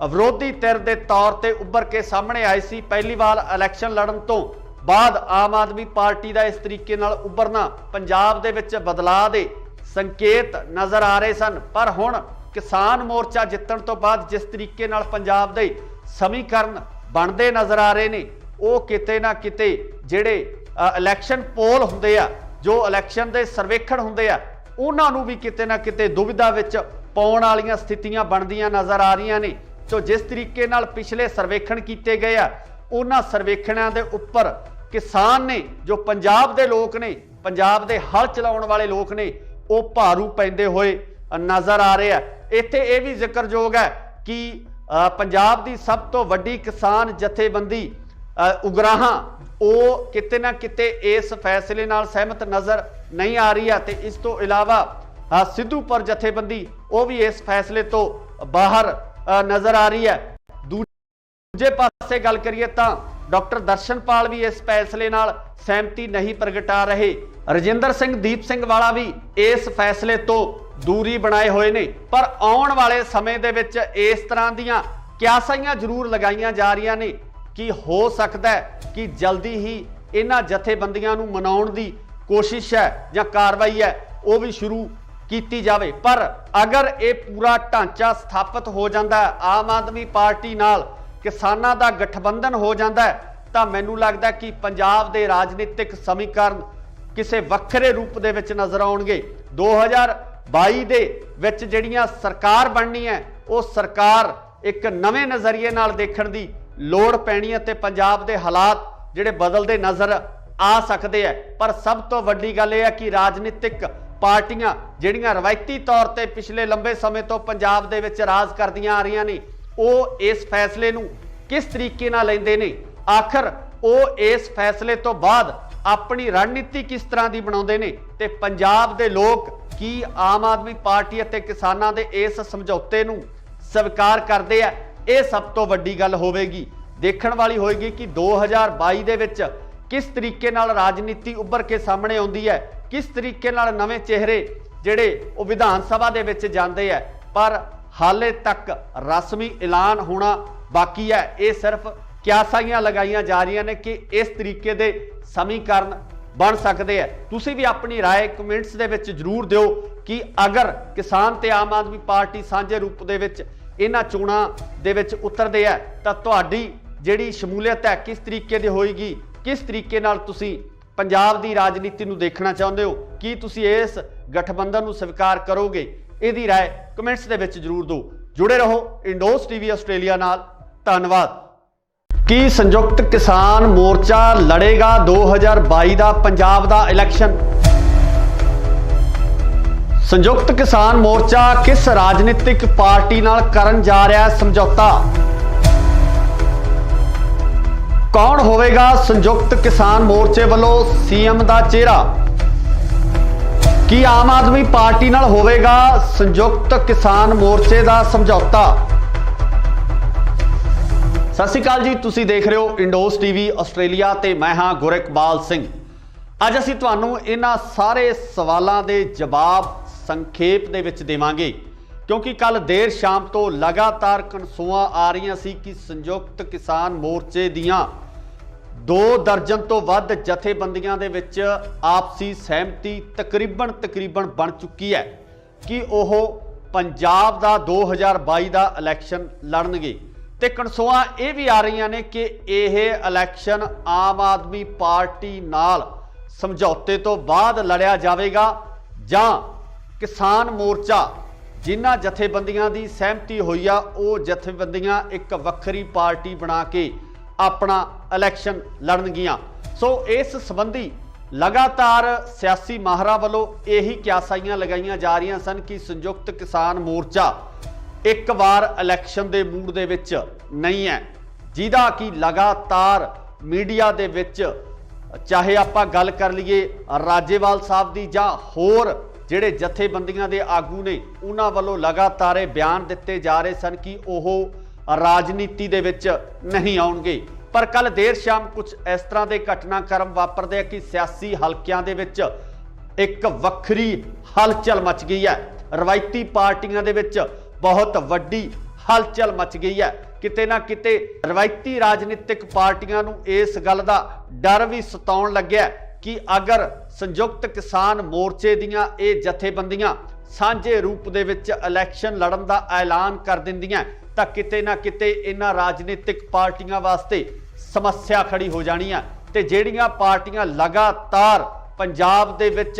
विरोधी धिर के तौर पर उभर के सामने आई सी, पहली बार इलैक्शन लड़न तो बाद आम आदमी पार्टी का इस तरीके नाल उभरना पंजाब दे विच बदलाव के संकेत नज़र आ रहे सन। पर हुण किसान मोर्चा जितण तो बाद जिस तरीके नाल पंजाब दे समीकरण बनते नज़र आ रहे ने, वो किते ना किते जिहड़े इलैक्शन पोल हुंदे आ, जो इलैक्शन दे सर्वेखण हुंदे आ, उन्हां नूं भी किते ना किते दुविधा विच पाउण वालीआं स्थितियां बनदियां नज़र आ रहीआं ने। तो जिस तरीके नाल पिछले सर्वेखण कीते गए आ, उन्हां सर्वेखणां दे उप्पर किसान ने, जो पंजाब दे लोक ने, पंजाब दे हल चलाउण वाले लोक ने, वो भारू पैंदे होए नज़र आ रहे आ। इत्थे इह भी जिक्रयोग है कि पंजाब दी सब तो वड्डी किसान जथेबंदी उगराहां वो किते ना किते इस फैसले नाल सहमत नज़र नहीं आ रही है। तो इस तो इलावा सिद्धूपुर जथेबंदी वो भी इस फैसले तो बाहर नज़र आ रही है। दूजे पासे गल करिए तो डॉक्टर दर्शनपाल भी इस फैसले नाल सहमति नहीं प्रगटा रहे। रजिंदर सिंह दीप सिंह वाला भी इस फैसले तो दूरी बनाए हुए ने। पर आउण वाले समय दे विच इस तरह दीआं क्यासाइयां जरूर लगाईयां जा रहीआं ने कि हो सकता है कि जल्दी ही इन्हां जथेबंदियां नूं मनाउण दी कोशिश है या कार्रवाई है वो भी शुरू की जाए। पर अगर ये पूरा ढांचा स्थापित हो जाता है, आम आदमी पार्टी नाल किसानां दा गठबंधन हो जाता है, तो मैनूं लगदा है कि पंजाब दे राजनीतिक समीकरण किसी वक्रे रूप दे विच नज़र आउणगे। 2022 दे विच जिहड़ियां सरकार बननी है, वो सरकार एक नवे नज़रिए नाल देखण दी लोड़ पैनी है, पंजाब दे हालात जिहड़े बदलते नज़र आ सकते हैं। पर सब तो वड्डी गल यह है कि राजनीतिक पार्टियां जिहड़ियां रवायती तौर पर पिछले लंबे समय तो पंजाब दे विच राज करदियां आ रही ने, वो इस फैसले नूं किस तरीके नाल लैंदे ने, आखिर वो इस फैसले तो बाद अपनी रणनीति किस तरह की बनाउंदे ने, ते पंजाब दे लोग की आम आदमी पार्टी अते किसानां दे इस समझौते नूं स्वीकार करदे आ। यह सब तो वड्डी गल होवेगी, देखण वाली होएगी कि 2022 दे विच किस तरीके नाल राजनीति उभर के सामने आउंदी है, किस तरीके नाल नवे चेहरे जिहड़े वो विधान सभा दे विच जांदे है। पर हाले तक रस्मी ऐलान होना बाकी है। ये सिर्फ क्यासाइयां लगाईयां जा रही ने कि इस तरीके दे समीकरण बन सकते हैं। तुसीं भी अपनी राय कमेंट्स दे विच जरूर दिओ कि अगर किसान ते आम आदमी पार्टी सांझे रूप दे विच इन्हां चोणां दे विच उतरदे है तां तुहाडी जिहड़ी शमूलियत है किस तरीके दी होएगी, किस तरीके नाल तुसीं पंजाब दी राजनीति नूं देखना चाहुंदे हो, कि तुसीं इस गठबंधन नूं स्वीकार करोगे, इहदी राय कमेंट्स दे विच जरूर दिओ। जुड़े रहो इंडोस टीवी आस्ट्रेलिया नाल। धन्नवाद। की संयुक्त किसान मोर्चा लड़ेगा 2022 का पंजाब का इलैक्शन? संयुक्त किसान मोर्चा किस राजनीतिक पार्टी नाल करन जा रहा है समझौता? कौन होवेगा संयुक्त किसान मोर्चे वालों सीएम का चेहरा? की आम आदमी पार्टी नाल होवेगा संयुक्त किसान मोर्चे का समझौता? सत श्री अकाल जी, तुसी देख रहे हो इंडोस टीवी आस्ट्रेलिया ते मैं हाँ गुरकबाल सिंह। अज असीं तुहानूं इन्हां सारे सवालों के जवाब संखेप दे विच देवांगे, क्योंकि कल देर शाम तो लगातार कनसूआं आ रही सी कि संयुक्त किसान मोर्चे दियां 2 दर्जन तो वध जथेबंदियां दे विच आपसी सहमति तकरीबन बन चुकी है कि वह पंजाब का 2022 का इलैक्शन लड़नगे। ते कनसूआं ये भी आ रही ने कि यह इलैक्शन आम आदमी पार्टी नाल समझौते तो बाद लड़िया जाएगा जां किसान मोर्चा जिन्हां जथेबंदियां की सहमति हुई आ वो जथेबंदियां एक वक्री पार्टी बना के अपना इलैक्शन लड़नगियां। सो इस संबंधी लगातार सियासी माहरां ਵੱਲੋਂ यही क्यासाइयां लगाईਆਂ जा रही सन कि संयुक्त किसान मोर्चा एक बार इलैक्शन के मूड दे विच नहीं है, जिहदा कि लगातार मीडिया दे विच चाहे आपां गल कर लईए राजेवाल साहब दी जां होर जिहड़े जथेबंदियां दे आगू ने उन्हां वल्लों लगातार बयान दिते जा रहे सन कि ओह राजनीति दे विच नहीं आउणगे। पर कल देर शाम कुछ इस तरह के घटनाक्रम वापरदे हैं कि सियासी हलकियां दे विच एक वक्री हलचल मच गई है। रवायती पार्टियां दे विच बहुत वड्डी हलचल मच गई है। किते ना किते रवायती राजनीतिक पार्टियां नूं इस गल दा डर भी सताउण लग्या कि अगर संयुक्त किसान मोर्चे दीयां ये जथेबंदियां सांझे रूप दे विच इलैक्शन लड़न दा ऐलान कर दिंदियां तां किते ना किते इन्हां राजनीतिक पार्टियां वास्ते समस्या खड़ी हो जानी है। ते जिहड़ियां पार्टियां लगातार पंजाब दे विच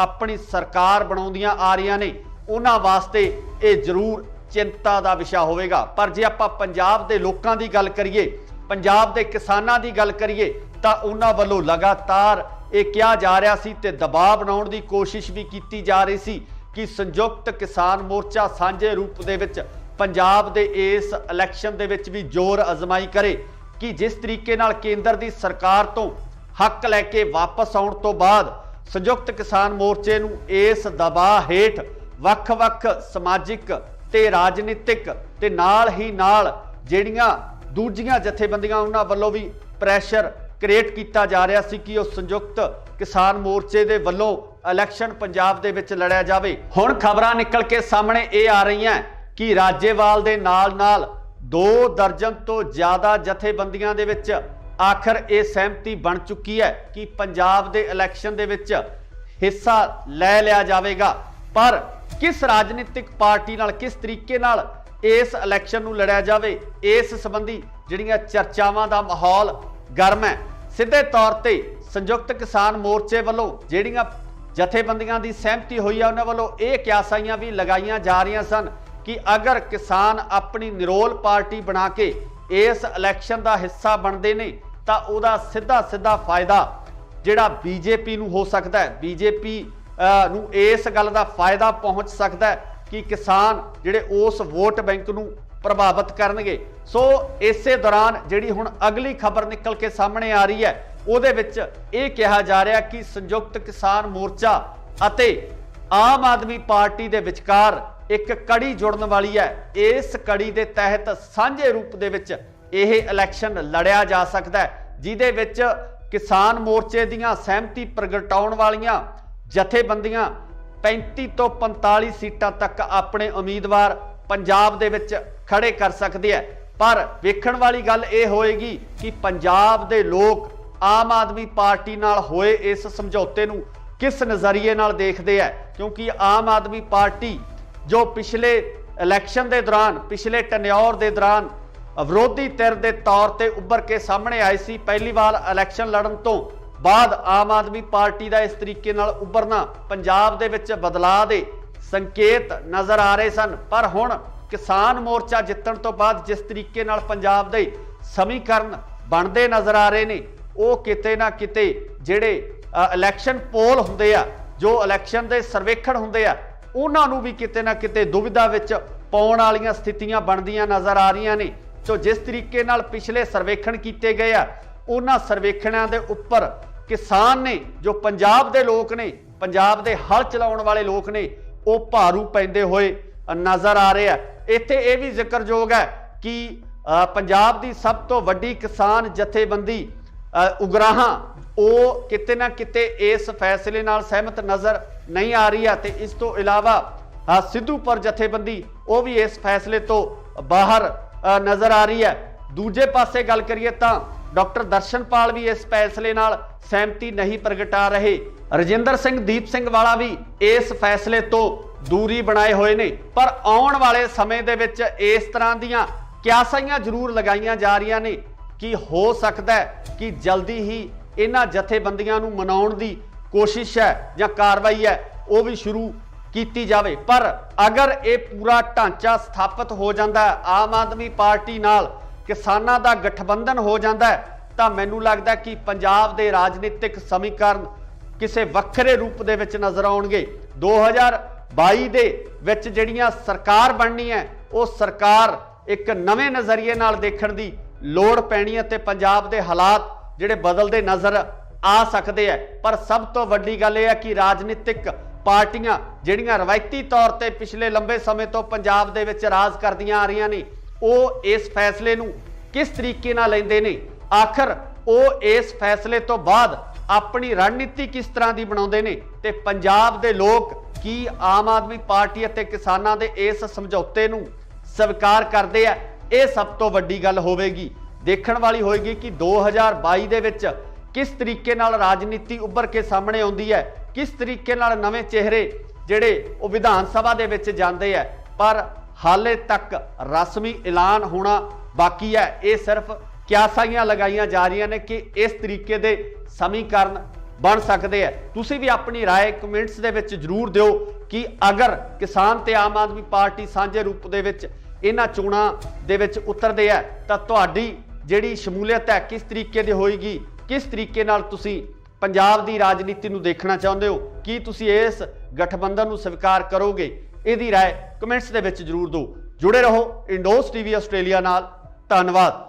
अपनी सरकार बनाउंदियां आ रहीआं ने उन्हां वास्ते ये जरूर चिंता दा विषय होवेगा। पर जे आपां पंजाब दे लोकां दी गल करिए, पंजाब दे किसानां दी गल करिए तां उन्हां वल्लों लगातार ये कहा जा रहा सी ते दबाव बनाउण दी कोशिश भी कीती जा रही सी कि संयुक्त किसान मोर्चा सांझे रूप दे विच पंजाब दे इस इलैक्शन दे विच भी जोर अजमाई करे कि जिस तरीके नाल केंद्र दी सरकार तो हक लैके वापस आउण तो बाद संयुक्त किसान मोर्चे नूं इस दबाव हेठ वख-वख समाजिक ते राजनीतिक ते नाल ही नाल जिहड़ियां दूजियां जथेबंदियां उन्हां वल्लों भी प्रैशर क्रिएट किया जा रहा सी कि उस संयुक्त किसान मोर्चे दे वल्लों इलैक्शन पंजाब दे विच लड़िया जावे। हुण खबरां निकल के सामने ये आ रही हैं कि राजेवाल दे नाल नाल 2 दर्जन तो ज़्यादा जथेबंदियां दे विच आखिर ये सहमति बन चुकी है कि पंजाब दे इलैक्शन दे विच हिस्सा लै लिया जाएगा। पर किस राजनीतिक पार्टी नाल किस तरीके नाल इस इलैक्शन नूं लड़िया जावे इस संबंधी जिहड़ियां चर्चावां दा माहौल गर्म है। सीधे तौर ते संयुक्त किसान मोर्चे वालों जिहड़ियां जथेबंदियां दी सहमति हुई है उन्हां वालों ये क्यासाइयां भी लगाईयां जा रही सन कि अगर किसान अपनी निरोल पार्टी बना के इस इलैक्शन का हिस्सा बनते हैं तो उहदा सीधा सीधा फायदा जिहड़ा बीजेपी नूं हो सकता है, बीजेपी नूं इस गल का फायदा पहुँच सकता है कि किसान जिहड़े उस वोट बैंक नूं प्रभावित करनगे। सो इसे दौरान जिहड़ी हुण अगली खबर निकल के सामने आ रही है उहदे विच ये कहा जा रहा कि संयुक्त किसान मोर्चा अते आम आदमी पार्टी दे विचकार एक कड़ी जुड़न वाली है। इस कड़ी के तहत सांझे रूप दे विच यह इलैक्शन लड़िया जा सकता है, जिहदे विच किसान मोर्चे दीयां सहमति प्रगटाउण वालियां जथेबंदियां 35 तो 45 सीटां तक अपने उम्मीदवार पंजाब दे विच खड़े कर सकते हैं। पर वेखण वाली गल ये होएगी कि पंजाब दे लोग आम आदमी पार्टी नाल होए इस समझौते नूं किस नज़रिए नाल देखते हैं, क्योंकि आम आदमी पार्टी जो पिछले इलैक्शन के दौरान पिछले टन्योर के दौरान विरोधी धिर के तौर पर उभर के सामने आई सी, पहली बार इलैक्शन लड़न तो बाद आम आदमी पार्टी का इस तरीके नाल उभरना पंजाब दे विच बदलाव के संकेत नज़र आ रहे सन। पर हुण किसान मोर्चा जितण तो बाद जिस तरीके नाल पंजाब दे समीकरण बनते नज़र आ रहे ने वो किते ना किते जिहड़े इलैक्शन पोल हुंदे आ, जो इलैक्शन के सर्वेखण हुंदे आ, उन्हां नूं भी किते ना किते दुविधा विच पाउण वालीआं स्थितियां बनदियां नज़र आ रही ने। तो जिस तरीके नाल पिछले सर्वेखण किए गए आ उन्हां सर्वेखणां दे उपर किसान ने जो पंजाब दे लोग ने, पंजाब दे हल चलाउण वाले लोग ने, वो भारू पैंदे होए नज़र आ रहे हैं। इत्थे ये भी जिक्रयोग है कि पंजाब की सब तो वड्डी किसान जथेबंदी उगराहां वो किते ना किते इस फैसले नाल सहमत नज़र नहीं आ रही है। तो इस तो इलावा सिद्धूपुर जथेबंदी वो भी इस फैसले तो बाहर नज़र आ रही है। दूजे पासे गल करिए तो डॉक्टर दर्शनपाल भी इस फैसले नाल सहमति नहीं प्रगटा रहे। रजिंदर सिंह दीप सिंह वाला भी इस फैसले तो दूरी बनाए हुए ने। पर आउण वाले समय दे विच इस तरह दीयां क्यासाइयां जरूर लगाईयां जा रही ने कि हो सकता है कि जल्दी ही इन्हां जथेबंदियां नूं मनाउण दी कोशिश है या कार्रवाई है वो भी शुरू की जाए। पर अगर ये पूरा ढांचा स्थापित हो जाता है, आम आदमी पार्टी नाल किसानां दा गठबंधन हो जाता है, तो मैनूं लगदा कि पंजाब दे राजनीतिक समीकरण ਕਿਸੇ ਵੱਖਰੇ ਰੂਪ ਦੇ ਵਿੱਚ ਨਜ਼ਰ ਆਉਣਗੇ। 2022 ਦੇ ਵਿੱਚ ਜਿਹੜੀਆਂ ਸਰਕਾਰ ਬਣਨੀ ਹੈ ਉਹ ਸਰਕਾਰ ਇੱਕ ਨਵੇਂ ਨਜ਼ਰੀਏ ਨਾਲ ਦੇਖਣ ਦੀ ਲੋੜ ਪੈਣੀ ਹੈ ਤੇ ਪੰਜਾਬ ਦੇ ਹਾਲਾਤ ਜਿਹੜੇ ਬਦਲਦੇ ਨਜ਼ਰ ਆ ਸਕਦੇ ਆ। ਪਰ ਸਭ ਤੋਂ ਵੱਡੀ ਗੱਲ ਇਹ ਹੈ ਕਿ ਰਾਜਨੀਤਿਕ ਪਾਰਟੀਆਂ ਜਿਹੜੀਆਂ ਰਵਾਇਤੀ ਤੌਰ ਤੇ ਪਿਛਲੇ ਲੰਬੇ ਸਮੇਂ ਤੋਂ ਪੰਜਾਬ ਦੇ ਵਿੱਚ ਰਾਜ ਕਰਦੀਆਂ ਆ ਰਹੀਆਂ ਨੇ ਉਹ ਇਸ ਫੈਸਲੇ ਨੂੰ ਕਿਸ ਤਰੀਕੇ ਨਾਲ ਲੈਂਦੇ ਨੇ, ਆਖਰ ਉਹ ਇਸ ਫੈਸਲੇ ਤੋਂ ਬਾਅਦ ਆਪਣੀ ਰਣਨੀਤੀ ਕਿਸ ਤਰ੍ਹਾਂ ਦੀ ਬਣਾਉਂਦੇ ਨੇ ਤੇ ਪੰਜਾਬ ਦੇ ਲੋਕ ਕੀ ਆਮ ਆਦਮੀ ਪਾਰਟੀ ਅਤੇ ਕਿਸਾਨਾਂ ਦੇ ਇਸ ਸਮਝੌਤੇ ਨੂੰ ਸਵੀਕਾਰ ਕਰਦੇ ਆ। ਇਹ ਸਭ ਤੋਂ ਵੱਡੀ ਗੱਲ ਹੋਵੇਗੀ, ਦੇਖਣ ਵਾਲੀ ਹੋਏਗੀ ਕਿ 2022 ਦੇ ਵਿੱਚ ਕਿਸ ਤਰੀਕੇ ਨਾਲ ਰਾਜਨੀਤੀ ਉੱਭਰ ਕੇ ਸਾਹਮਣੇ ਆਉਂਦੀ ਹੈ, ਕਿਸ ਤਰੀਕੇ ਨਾਲ ਨਵੇਂ ਚਿਹਰੇ ਜਿਹੜੇ ਉਹ ਵਿਧਾਨ ਸਭਾ ਦੇ ਵਿੱਚ ਜਾਂਦੇ ਆ। ਪਰ ਹਾਲੇ ਤੱਕ ਰਸਮੀ ਐਲਾਨ ਹੋਣਾ ਬਾਕੀ ਹੈ। ਇਹ ਸਿਰਫ ਕਿਆਸਾਈਆਂ ਲਗਾਈਆਂ ਜਾ ਰਹੀਆਂ ਨੇ ਕਿ ਇਸ ਤਰੀਕੇ ਦੇ ਸਮੀਕਰਨ ਬਣ ਸਕਦੇ ਆ। ਤੁਸੀਂ ਵੀ ਆਪਣੀ ਰਾਏ ਕਮੈਂਟਸ ਦੇ ਵਿੱਚ ਜ਼ਰੂਰ ਦਿਓ ਕਿ ਅਗਰ ਕਿਸਾਨ ਤੇ ਆਮ ਆਦਮੀ ਪਾਰਟੀ ਸਾਂਝੇ ਰੂਪ ਦੇ ਵਿੱਚ ਇਹਨਾਂ ਚੋਣਾਂ ਦੇ ਵਿੱਚ ਉਤਰਦੇ ਆ ਤਾਂ ਤੁਹਾਡੀ ਜਿਹੜੀ ਸ਼ਮੂਲੀਅਤ ਹੈ ਕਿਸ ਤਰੀਕੇ ਦੀ ਹੋਏਗੀ, ਕਿਸ ਤਰੀਕੇ ਨਾਲ ਤੁਸੀਂ ਪੰਜਾਬ ਦੀ ਰਾਜਨੀਤੀ ਨੂੰ ਦੇਖਣਾ ਚਾਹੁੰਦੇ ਹੋ, ਕੀ ਤੁਸੀਂ ਇਸ ਗਠਬੰਧਨ ਨੂੰ ਸਵੀਕਾਰ ਕਰੋਗੇ? ਇਹਦੀ ਰਾਏ ਕਮੈਂਟਸ ਦੇ ਵਿੱਚ ਜ਼ਰੂਰ ਦਿਓ। ਜੁੜੇ ਰਹੋ ਇੰਡੋਸ ਟੀਵੀ ਆਸਟ੍ਰੇਲੀਆ ਨਾਲ। ਧੰਨਵਾਦ।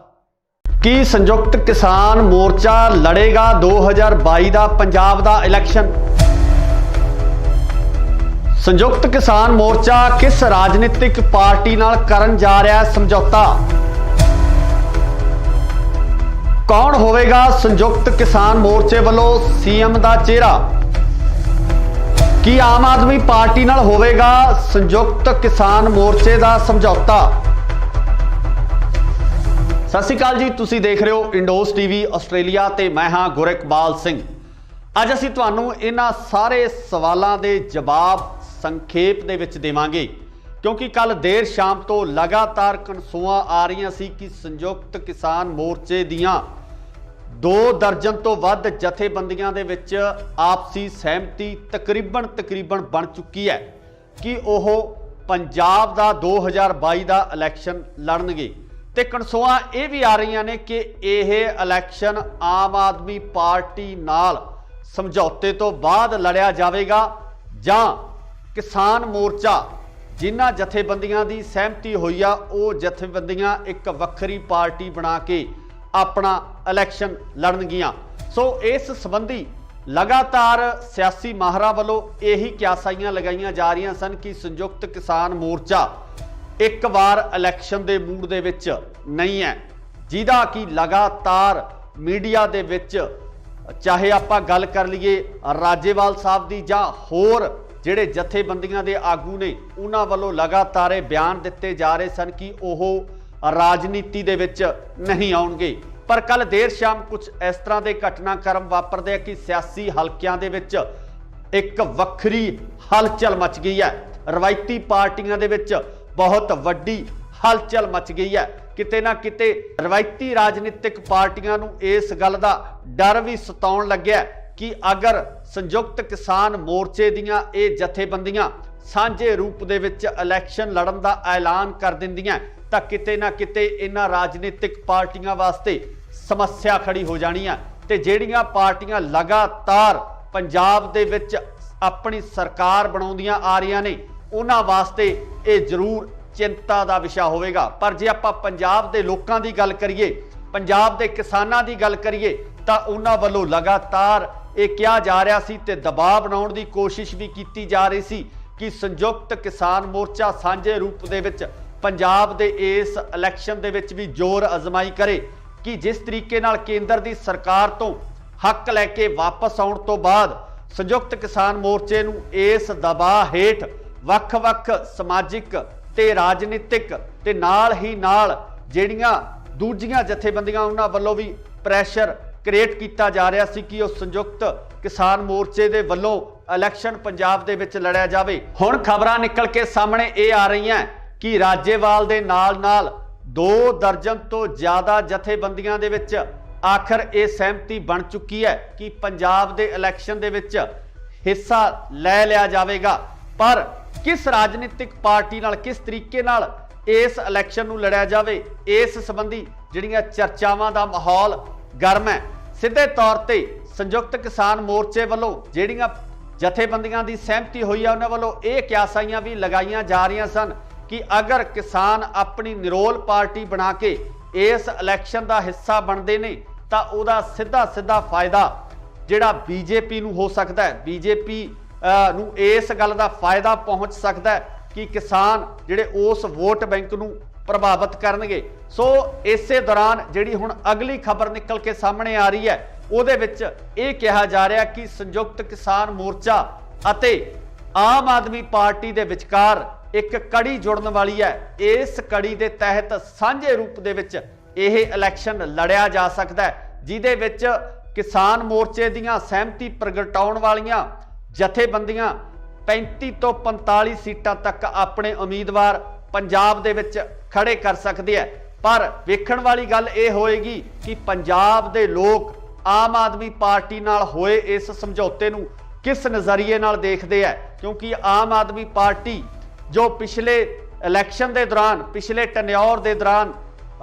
ਕੀ ਸੰਯੁਕਤ ਕਿਸਾਨ ਮੋਰਚਾ ਲੜੇਗਾ 2022 ਦਾ ਪੰਜਾਬ ਦਾ ਇਲੈਕਸ਼ਨ? ਸੰਯੁਕਤ ਕਿਸਾਨ ਮੋਰਚਾ ਕਿਸ ਰਾਜਨੀਤਿਕ ਪਾਰਟੀ ਨਾਲ ਕਰਨ ਜਾ ਰਿਹਾ ਹੈ ਸਮਝੌਤਾ? ਕੌਣ ਹੋਵੇਗਾ ਸੰਯੁਕਤ ਕਿਸਾਨ ਮੋਰਚੇ ਵੱਲੋਂ ਸੀਐਮ ਦਾ ਚਿਹਰਾ? ਕੀ ਆਮ ਆਦਮੀ ਪਾਰਟੀ ਨਾਲ ਹੋਵੇਗਾ ਸੰਯੁਕਤ ਕਿਸਾਨ ਮੋਰਚੇ ਦਾ ਸਮਝੌਤਾ? ਸਤਿ ਸ਼੍ਰੀ ਅਕਾਲ ਜੀ, ਤੁਸੀਂ ਦੇਖ ਰਹੇ ਹੋ ਇੰਡੋਸ ਟੀਵੀ ਆਸਟ੍ਰੇਲੀਆ ਤੇ ਮੈਂ ਹਾਂ ਗੁਰਿਕਬਾਲ ਸਿੰਘ। ਅੱਜ ਅਸੀਂ ਤੁਹਾਨੂੰ ਇਹਨਾਂ ਸਾਰੇ ਸਵਾਲਾਂ ਦੇ ਜਵਾਬ ਸੰਖੇਪ ਦੇ ਵਿੱਚ ਦੇਵਾਂਗੇ ਕਿਉਂਕਿ ਕੱਲ ਦੇਰ ਸ਼ਾਮ ਤੋਂ ਲਗਾਤਾਰ ਕਨਸੂਆਂ ਆ ਰਹੀਆਂ ਸੀ ਕਿ ਸੰਯੁਕਤ ਕਿਸਾਨ ਮੋਰਚੇ ਦੀਆਂ 2 ਦਰਜਨ ਤੋਂ ਵੱਧ ਜਥੇਬੰਦੀਆਂ ਦੇ ਵਿੱਚ ਆਪਸੀ ਸਹਿਮਤੀ ਤਕਰੀਬਨ ਬਣ ਚੁੱਕੀ ਹੈ ਕਿ ਉਹ ਪੰਜਾਬ ਦਾ 2022 ਦਾ ਇਲੈਕਸ਼ਨ ਲੜਨਗੇ ਤੇ ਕਨਸੂਆਂ ਇਹ ਵੀ ਆ ਰਹੀਆਂ ਨੇ ਕਿ ਇਹ ਇਲੈਕਸ਼ਨ ਆਮ ਆਦਮੀ ਪਾਰਟੀ ਨਾਲ ਸਮਝੌਤੇ ਤੋਂ ਬਾਅਦ ਲੜਿਆ ਜਾਵੇਗਾ ਜਾਂ ਕਿਸਾਨ ਮੋਰਚਾ ਜਿਨ੍ਹਾਂ ਜਥੇਬੰਦੀਆਂ ਦੀ ਸਹਿਮਤੀ ਹੋਈ ਆ ਉਹ ਜਥੇਬੰਦੀਆਂ ਇੱਕ ਵੱਖਰੀ ਪਾਰਟੀ ਬਣਾ ਕੇ ਆਪਣਾ ਇਲੈਕਸ਼ਨ ਲੜਨਗੀਆਂ। ਸੋ ਇਸ ਸੰਬੰਧੀ ਲਗਾਤਾਰ ਸਿਆਸੀ ਮਾਹਰਾਂ ਵੱਲੋਂ ਇਹੀ ਕਿਆਸਾਈਆਂ ਲਗਾਈਆਂ ਜਾ ਰਹੀਆਂ ਸਨ ਕਿ ਸੰਯੁਕਤ ਕਿਸਾਨ ਮੋਰਚਾ ਇੱਕ ਵਾਰ ਇਲੈਕਸ਼ਨ ਦੇ ਮੂਡ ਦੇ ਵਿੱਚ ਨਹੀਂ ਹੈ, ਜਿਹਦਾ ਕਿ ਲਗਾਤਾਰ ਮੀਡੀਆ ਦੇ ਵਿੱਚ ਚਾਹੇ ਆਪਾਂ ਗੱਲ ਕਰ ਲਈਏ ਰਾਜੇਵਾਲ ਸਾਹਿਬ ਦੀ ਜਾਂ ਹੋਰ ਜਿਹੜੇ ਜਥੇਬੰਦੀਆਂ ਦੇ ਆਗੂ ਨੇ ਉਹਨਾਂ ਵੱਲੋਂ ਲਗਾਤਾਰ ਇਹ ਬਿਆਨ ਦਿੱਤੇ ਜਾ ਰਹੇ ਸਨ ਕਿ ਉਹ ਰਾਜਨੀਤੀ ਦੇ ਵਿੱਚ ਨਹੀਂ ਆਉਣਗੇ। ਪਰ ਕੱਲ ਦੇਰ ਸ਼ਾਮ ਕੁਝ ਇਸ ਤਰ੍ਹਾਂ ਦੇ ਘਟਨਾਕ੍ਰਮ ਵਾਪਰਦੇ ਆ ਕਿ ਸਿਆਸੀ ਹਲਕਿਆਂ ਦੇ ਵਿੱਚ ਇੱਕ ਵੱਖਰੀ ਹਲਚਲ ਮਚ ਗਈ ਹੈ। ਰਵਾਇਤੀ ਪਾਰਟੀਆਂ ਦੇ ਵਿੱਚ ਬਹੁਤ ਵੱਡੀ ਹਲਚਲ ਮਚ ਗਈ ਹੈ। ਕਿਤੇ ਨਾ ਕਿਤੇ ਰਵਾਇਤੀ ਰਾਜਨੀਤਿਕ ਪਾਰਟੀਆਂ ਨੂੰ ਇਸ ਗੱਲ ਦਾ ਡਰ ਵੀ ਸਤਾਉਣ ਲੱਗਿਆ ਕਿ ਅਗਰ ਸੰਯੁਕਤ ਕਿਸਾਨ ਮੋਰਚੇ ਦੀਆਂ ਇਹ ਜਥੇਬੰਦੀਆਂ ਸਾਂਝੇ ਰੂਪ ਦੇ ਵਿੱਚ ਇਲੈਕਸ਼ਨ ਲੜਨ ਦਾ ਐਲਾਨ ਕਰ ਦਿੰਦੀਆਂ ਤਾਂ ਕਿਤੇ ਨਾ ਕਿਤੇ ਇਹਨਾਂ ਰਾਜਨੀਤਿਕ ਪਾਰਟੀਆਂ ਵਾਸਤੇ ਸਮੱਸਿਆ ਖੜੀ ਹੋ ਜਾਣੀ ਹੈ ਤੇ ਜਿਹੜੀਆਂ ਪਾਰਟੀਆਂ ਲਗਾਤਾਰ ਪੰਜਾਬ ਦੇ ਵਿੱਚ ਆਪਣੀ ਸਰਕਾਰ ਬਣਾਉਂਦੀਆਂ ਆ ਰਹੀਆਂ ਨੇ ਉਹਨਾਂ ਵਾਸਤੇ ਇਹ ਜ਼ਰੂਰ ਚਿੰਤਾ ਦਾ ਵਿਸ਼ਾ ਹੋਵੇਗਾ। ਪਰ ਜੇ ਆਪਾਂ ਪੰਜਾਬ ਦੇ ਲੋਕਾਂ ਦੀ ਗੱਲ ਕਰੀਏ, ਪੰਜਾਬ ਦੇ ਕਿਸਾਨਾਂ ਦੀ ਗੱਲ ਕਰੀਏ ਤਾਂ ਉਹਨਾਂ ਵੱਲੋਂ ਲਗਾਤਾਰ ਇਹ ਕਿਹਾ ਜਾ ਰਿਹਾ ਸੀ ਤੇ ਦਬਾਅ ਬਣਾਉਣ ਦੀ ਕੋਸ਼ਿਸ਼ ਵੀ ਕੀਤੀ ਜਾ ਰਹੀ ਸੀ ਕਿ ਸੰਯੁਕਤ ਕਿਸਾਨ ਮੋਰਚਾ ਸਾਂਝੇ ਰੂਪ ਦੇ ਵਿੱਚ ਪੰਜਾਬ ਦੇ ਇਸ ਇਲੈਕਸ਼ਨ ਦੇ ਵਿੱਚ ਵੀ ਜ਼ੋਰ ਅਜ਼ਮਾਈ ਕਰੇ ਕਿ ਜਿਸ ਤਰੀਕੇ ਨਾਲ ਕੇਂਦਰ ਦੀ ਸਰਕਾਰ ਤੋਂ ਹੱਕ ਲੈ ਕੇ ਵਾਪਸ ਆਉਣ ਤੋਂ ਬਾਅਦ ਸੰਯੁਕਤ ਕਿਸਾਨ ਮੋਰਚੇ ਨੂੰ ਇਸ ਦਬਾਅ ਹੇਠ ਵੱਖ-ਵੱਖ ਸਮਾਜਿਕ ਤੇ ਰਾਜਨੀਤਿਕ ਤੇ ਨਾਲ ਹੀ ਨਾਲ ਜਿਹੜੀਆਂ ਦੂਜੀਆਂ ਜਥੇਬੰਦੀਆਂ ਉਹਨਾਂ ਵੱਲੋਂ ਵੀ ਪ੍ਰੈਸ਼ਰ ਕ੍ਰੀਏਟ ਕੀਤਾ ਜਾ ਰਿਹਾ ਸੀ ਕਿ ਉਹ ਸੰਯੁਕਤ ਕਿਸਾਨ ਮੋਰਚੇ ਦੇ ਵੱਲੋਂ ਇਲੈਕਸ਼ਨ ਪੰਜਾਬ ਦੇ ਵਿੱਚ ਲੜਿਆ ਜਾਵੇ। ਹੁਣ ਖਬਰਾਂ ਨਿਕਲ ਕੇ ਸਾਹਮਣੇ ਇਹ ਆ ਰਹੀਆਂ ਕਿ ਰਾਜੇਵਾਲ ਦੇ ਨਾਲ 2 ਦਰਜਨ ਤੋਂ ਜ਼ਿਆਦਾ ਜਥੇਬੰਦੀਆਂ ਦੇ ਵਿੱਚ ਆਖਰ ਇਹ ਸਹਿਮਤੀ ਬਣ ਚੁੱਕੀ ਹੈ ਕਿ ਪੰਜਾਬ ਦੇ ਇਲੈਕਸ਼ਨ ਦੇ ਵਿੱਚ ਹਿੱਸਾ ਲੈ ਲਿਆ ਜਾਵੇਗਾ। ਪਰ ਕਿਸ ਰਾਜਨੀਤਿਕ ਪਾਰਟੀ ਨਾਲ ਕਿਸ ਤਰੀਕੇ ਨਾਲ ਇਸ ਇਲੈਕਸ਼ਨ ਨੂੰ ਲੜਿਆ ਜਾਵੇ ਇਸ ਸੰਬੰਧੀ ਜਿਹੜੀਆਂ ਚਰਚਾਵਾਂ ਦਾ ਮਾਹੌਲ ਗਰਮ ਹੈ। ਸਿੱਧੇ ਤੌਰ ਤੇ ਸੰਯੁਕਤ ਕਿਸਾਨ ਮੋਰਚੇ ਵੱਲੋਂ ਜਿਹੜੀਆਂ ਜਥੇਬੰਦੀਆਂ ਦੀ ਸਹਿਮਤੀ ਹੋਈ ਹੈ ਉਹਨਾਂ ਵੱਲੋਂ ਇਹ ਕਿਆਸਾਈਆਂ ਵੀ ਲਗਾਈਆਂ ਜਾ ਰਹੀਆਂ ਸਨ ਕਿ ਅਗਰ ਕਿਸਾਨ ਆਪਣੀ ਨਿਰੋਲ ਪਾਰਟੀ ਬਣਾ ਕੇ ਇਸ ਇਲੈਕਸ਼ਨ ਦਾ ਹਿੱਸਾ ਬਣਦੇ ਨੇ ਤਾਂ ਉਹਦਾ ਸਿੱਧਾ ਫਾਇਦਾ ਜਿਹੜਾ ਬੀਜੇਪੀ ਨੂੰ ਹੋ ਸਕਦਾ ਹੈ। ਬੀਜੇਪੀ ਨੂੰ ਇਸ ਗੱਲ ਦਾ ਫਾਇਦਾ ਪਹੁੰਚ ਸਕਦਾ ਹੈ ਕਿ ਕਿਸਾਨ ਜਿਹੜੇ ਉਸ ਵੋਟ ਬੈਂਕ ਨੂੰ ਪ੍ਰਭਾਵਿਤ ਕਰਨਗੇ। ਸੋ ਇਸੇ ਦੌਰਾਨ ਜਿਹੜੀ ਹੁਣ ਅਗਲੀ ਖਬਰ ਨਿਕਲ ਕੇ ਸਾਹਮਣੇ ਆ ਰਹੀ ਹੈ ਉਹਦੇ ਵਿੱਚ ਇਹ ਕਿਹਾ ਜਾ ਰਿਹਾ ਕਿ ਸੰਯੁਕਤ ਕਿਸਾਨ ਮੋਰਚਾ ਅਤੇ ਆਮ ਆਦਮੀ ਪਾਰਟੀ ਦੇ ਵਿਚਕਾਰ ਇੱਕ ਕੜੀ ਜੁੜਨ ਵਾਲੀ ਹੈ। ਇਸ ਕੜੀ ਦੇ ਤਹਿਤ ਸਾਂਝੇ ਰੂਪ ਦੇ ਵਿੱਚ ਇਹ ਇਲੈਕਸ਼ਨ ਲੜਿਆ ਜਾ ਸਕਦਾ ਹੈ, ਜਿਹਦੇ ਵਿੱਚ ਕਿਸਾਨ ਮੋਰਚੇ ਦੀਆਂ ਸਹਿਮਤੀ ਪ੍ਰਗਟਾਉਣ ਵਾਲੀਆਂ ਜਥੇਬੰਦੀਆਂ 35 ਤੋਂ 45 ਸੀਟਾਂ ਤੱਕ ਆਪਣੇ ਉਮੀਦਵਾਰ ਪੰਜਾਬ ਦੇ ਵਿੱਚ ਖੜੇ ਕਰ ਸਕਦੇ ਹੈ। ਪਰ ਵੇਖਣ ਵਾਲੀ ਗੱਲ ਇਹ ਹੋਏਗੀ ਕਿ ਪੰਜਾਬ ਦੇ ਲੋਕ ਆਮ ਆਦਮੀ ਪਾਰਟੀ ਨਾਲ ਹੋਏ ਇਸ ਸਮਝੌਤੇ ਨੂੰ ਕਿਸ ਨਜ਼ਰੀਏ ਨਾਲ ਦੇਖਦੇ ਹੈ, ਕਿਉਂਕਿ ਆਮ ਆਦਮੀ ਪਾਰਟੀ ਜੋ ਪਿਛਲੇ ਇਲੈਕਸ਼ਨ ਦੇ ਦੌਰਾਨ ਪਿਛਲੇ ਟੈਨਿਓਰ ਦੇ ਦੌਰਾਨ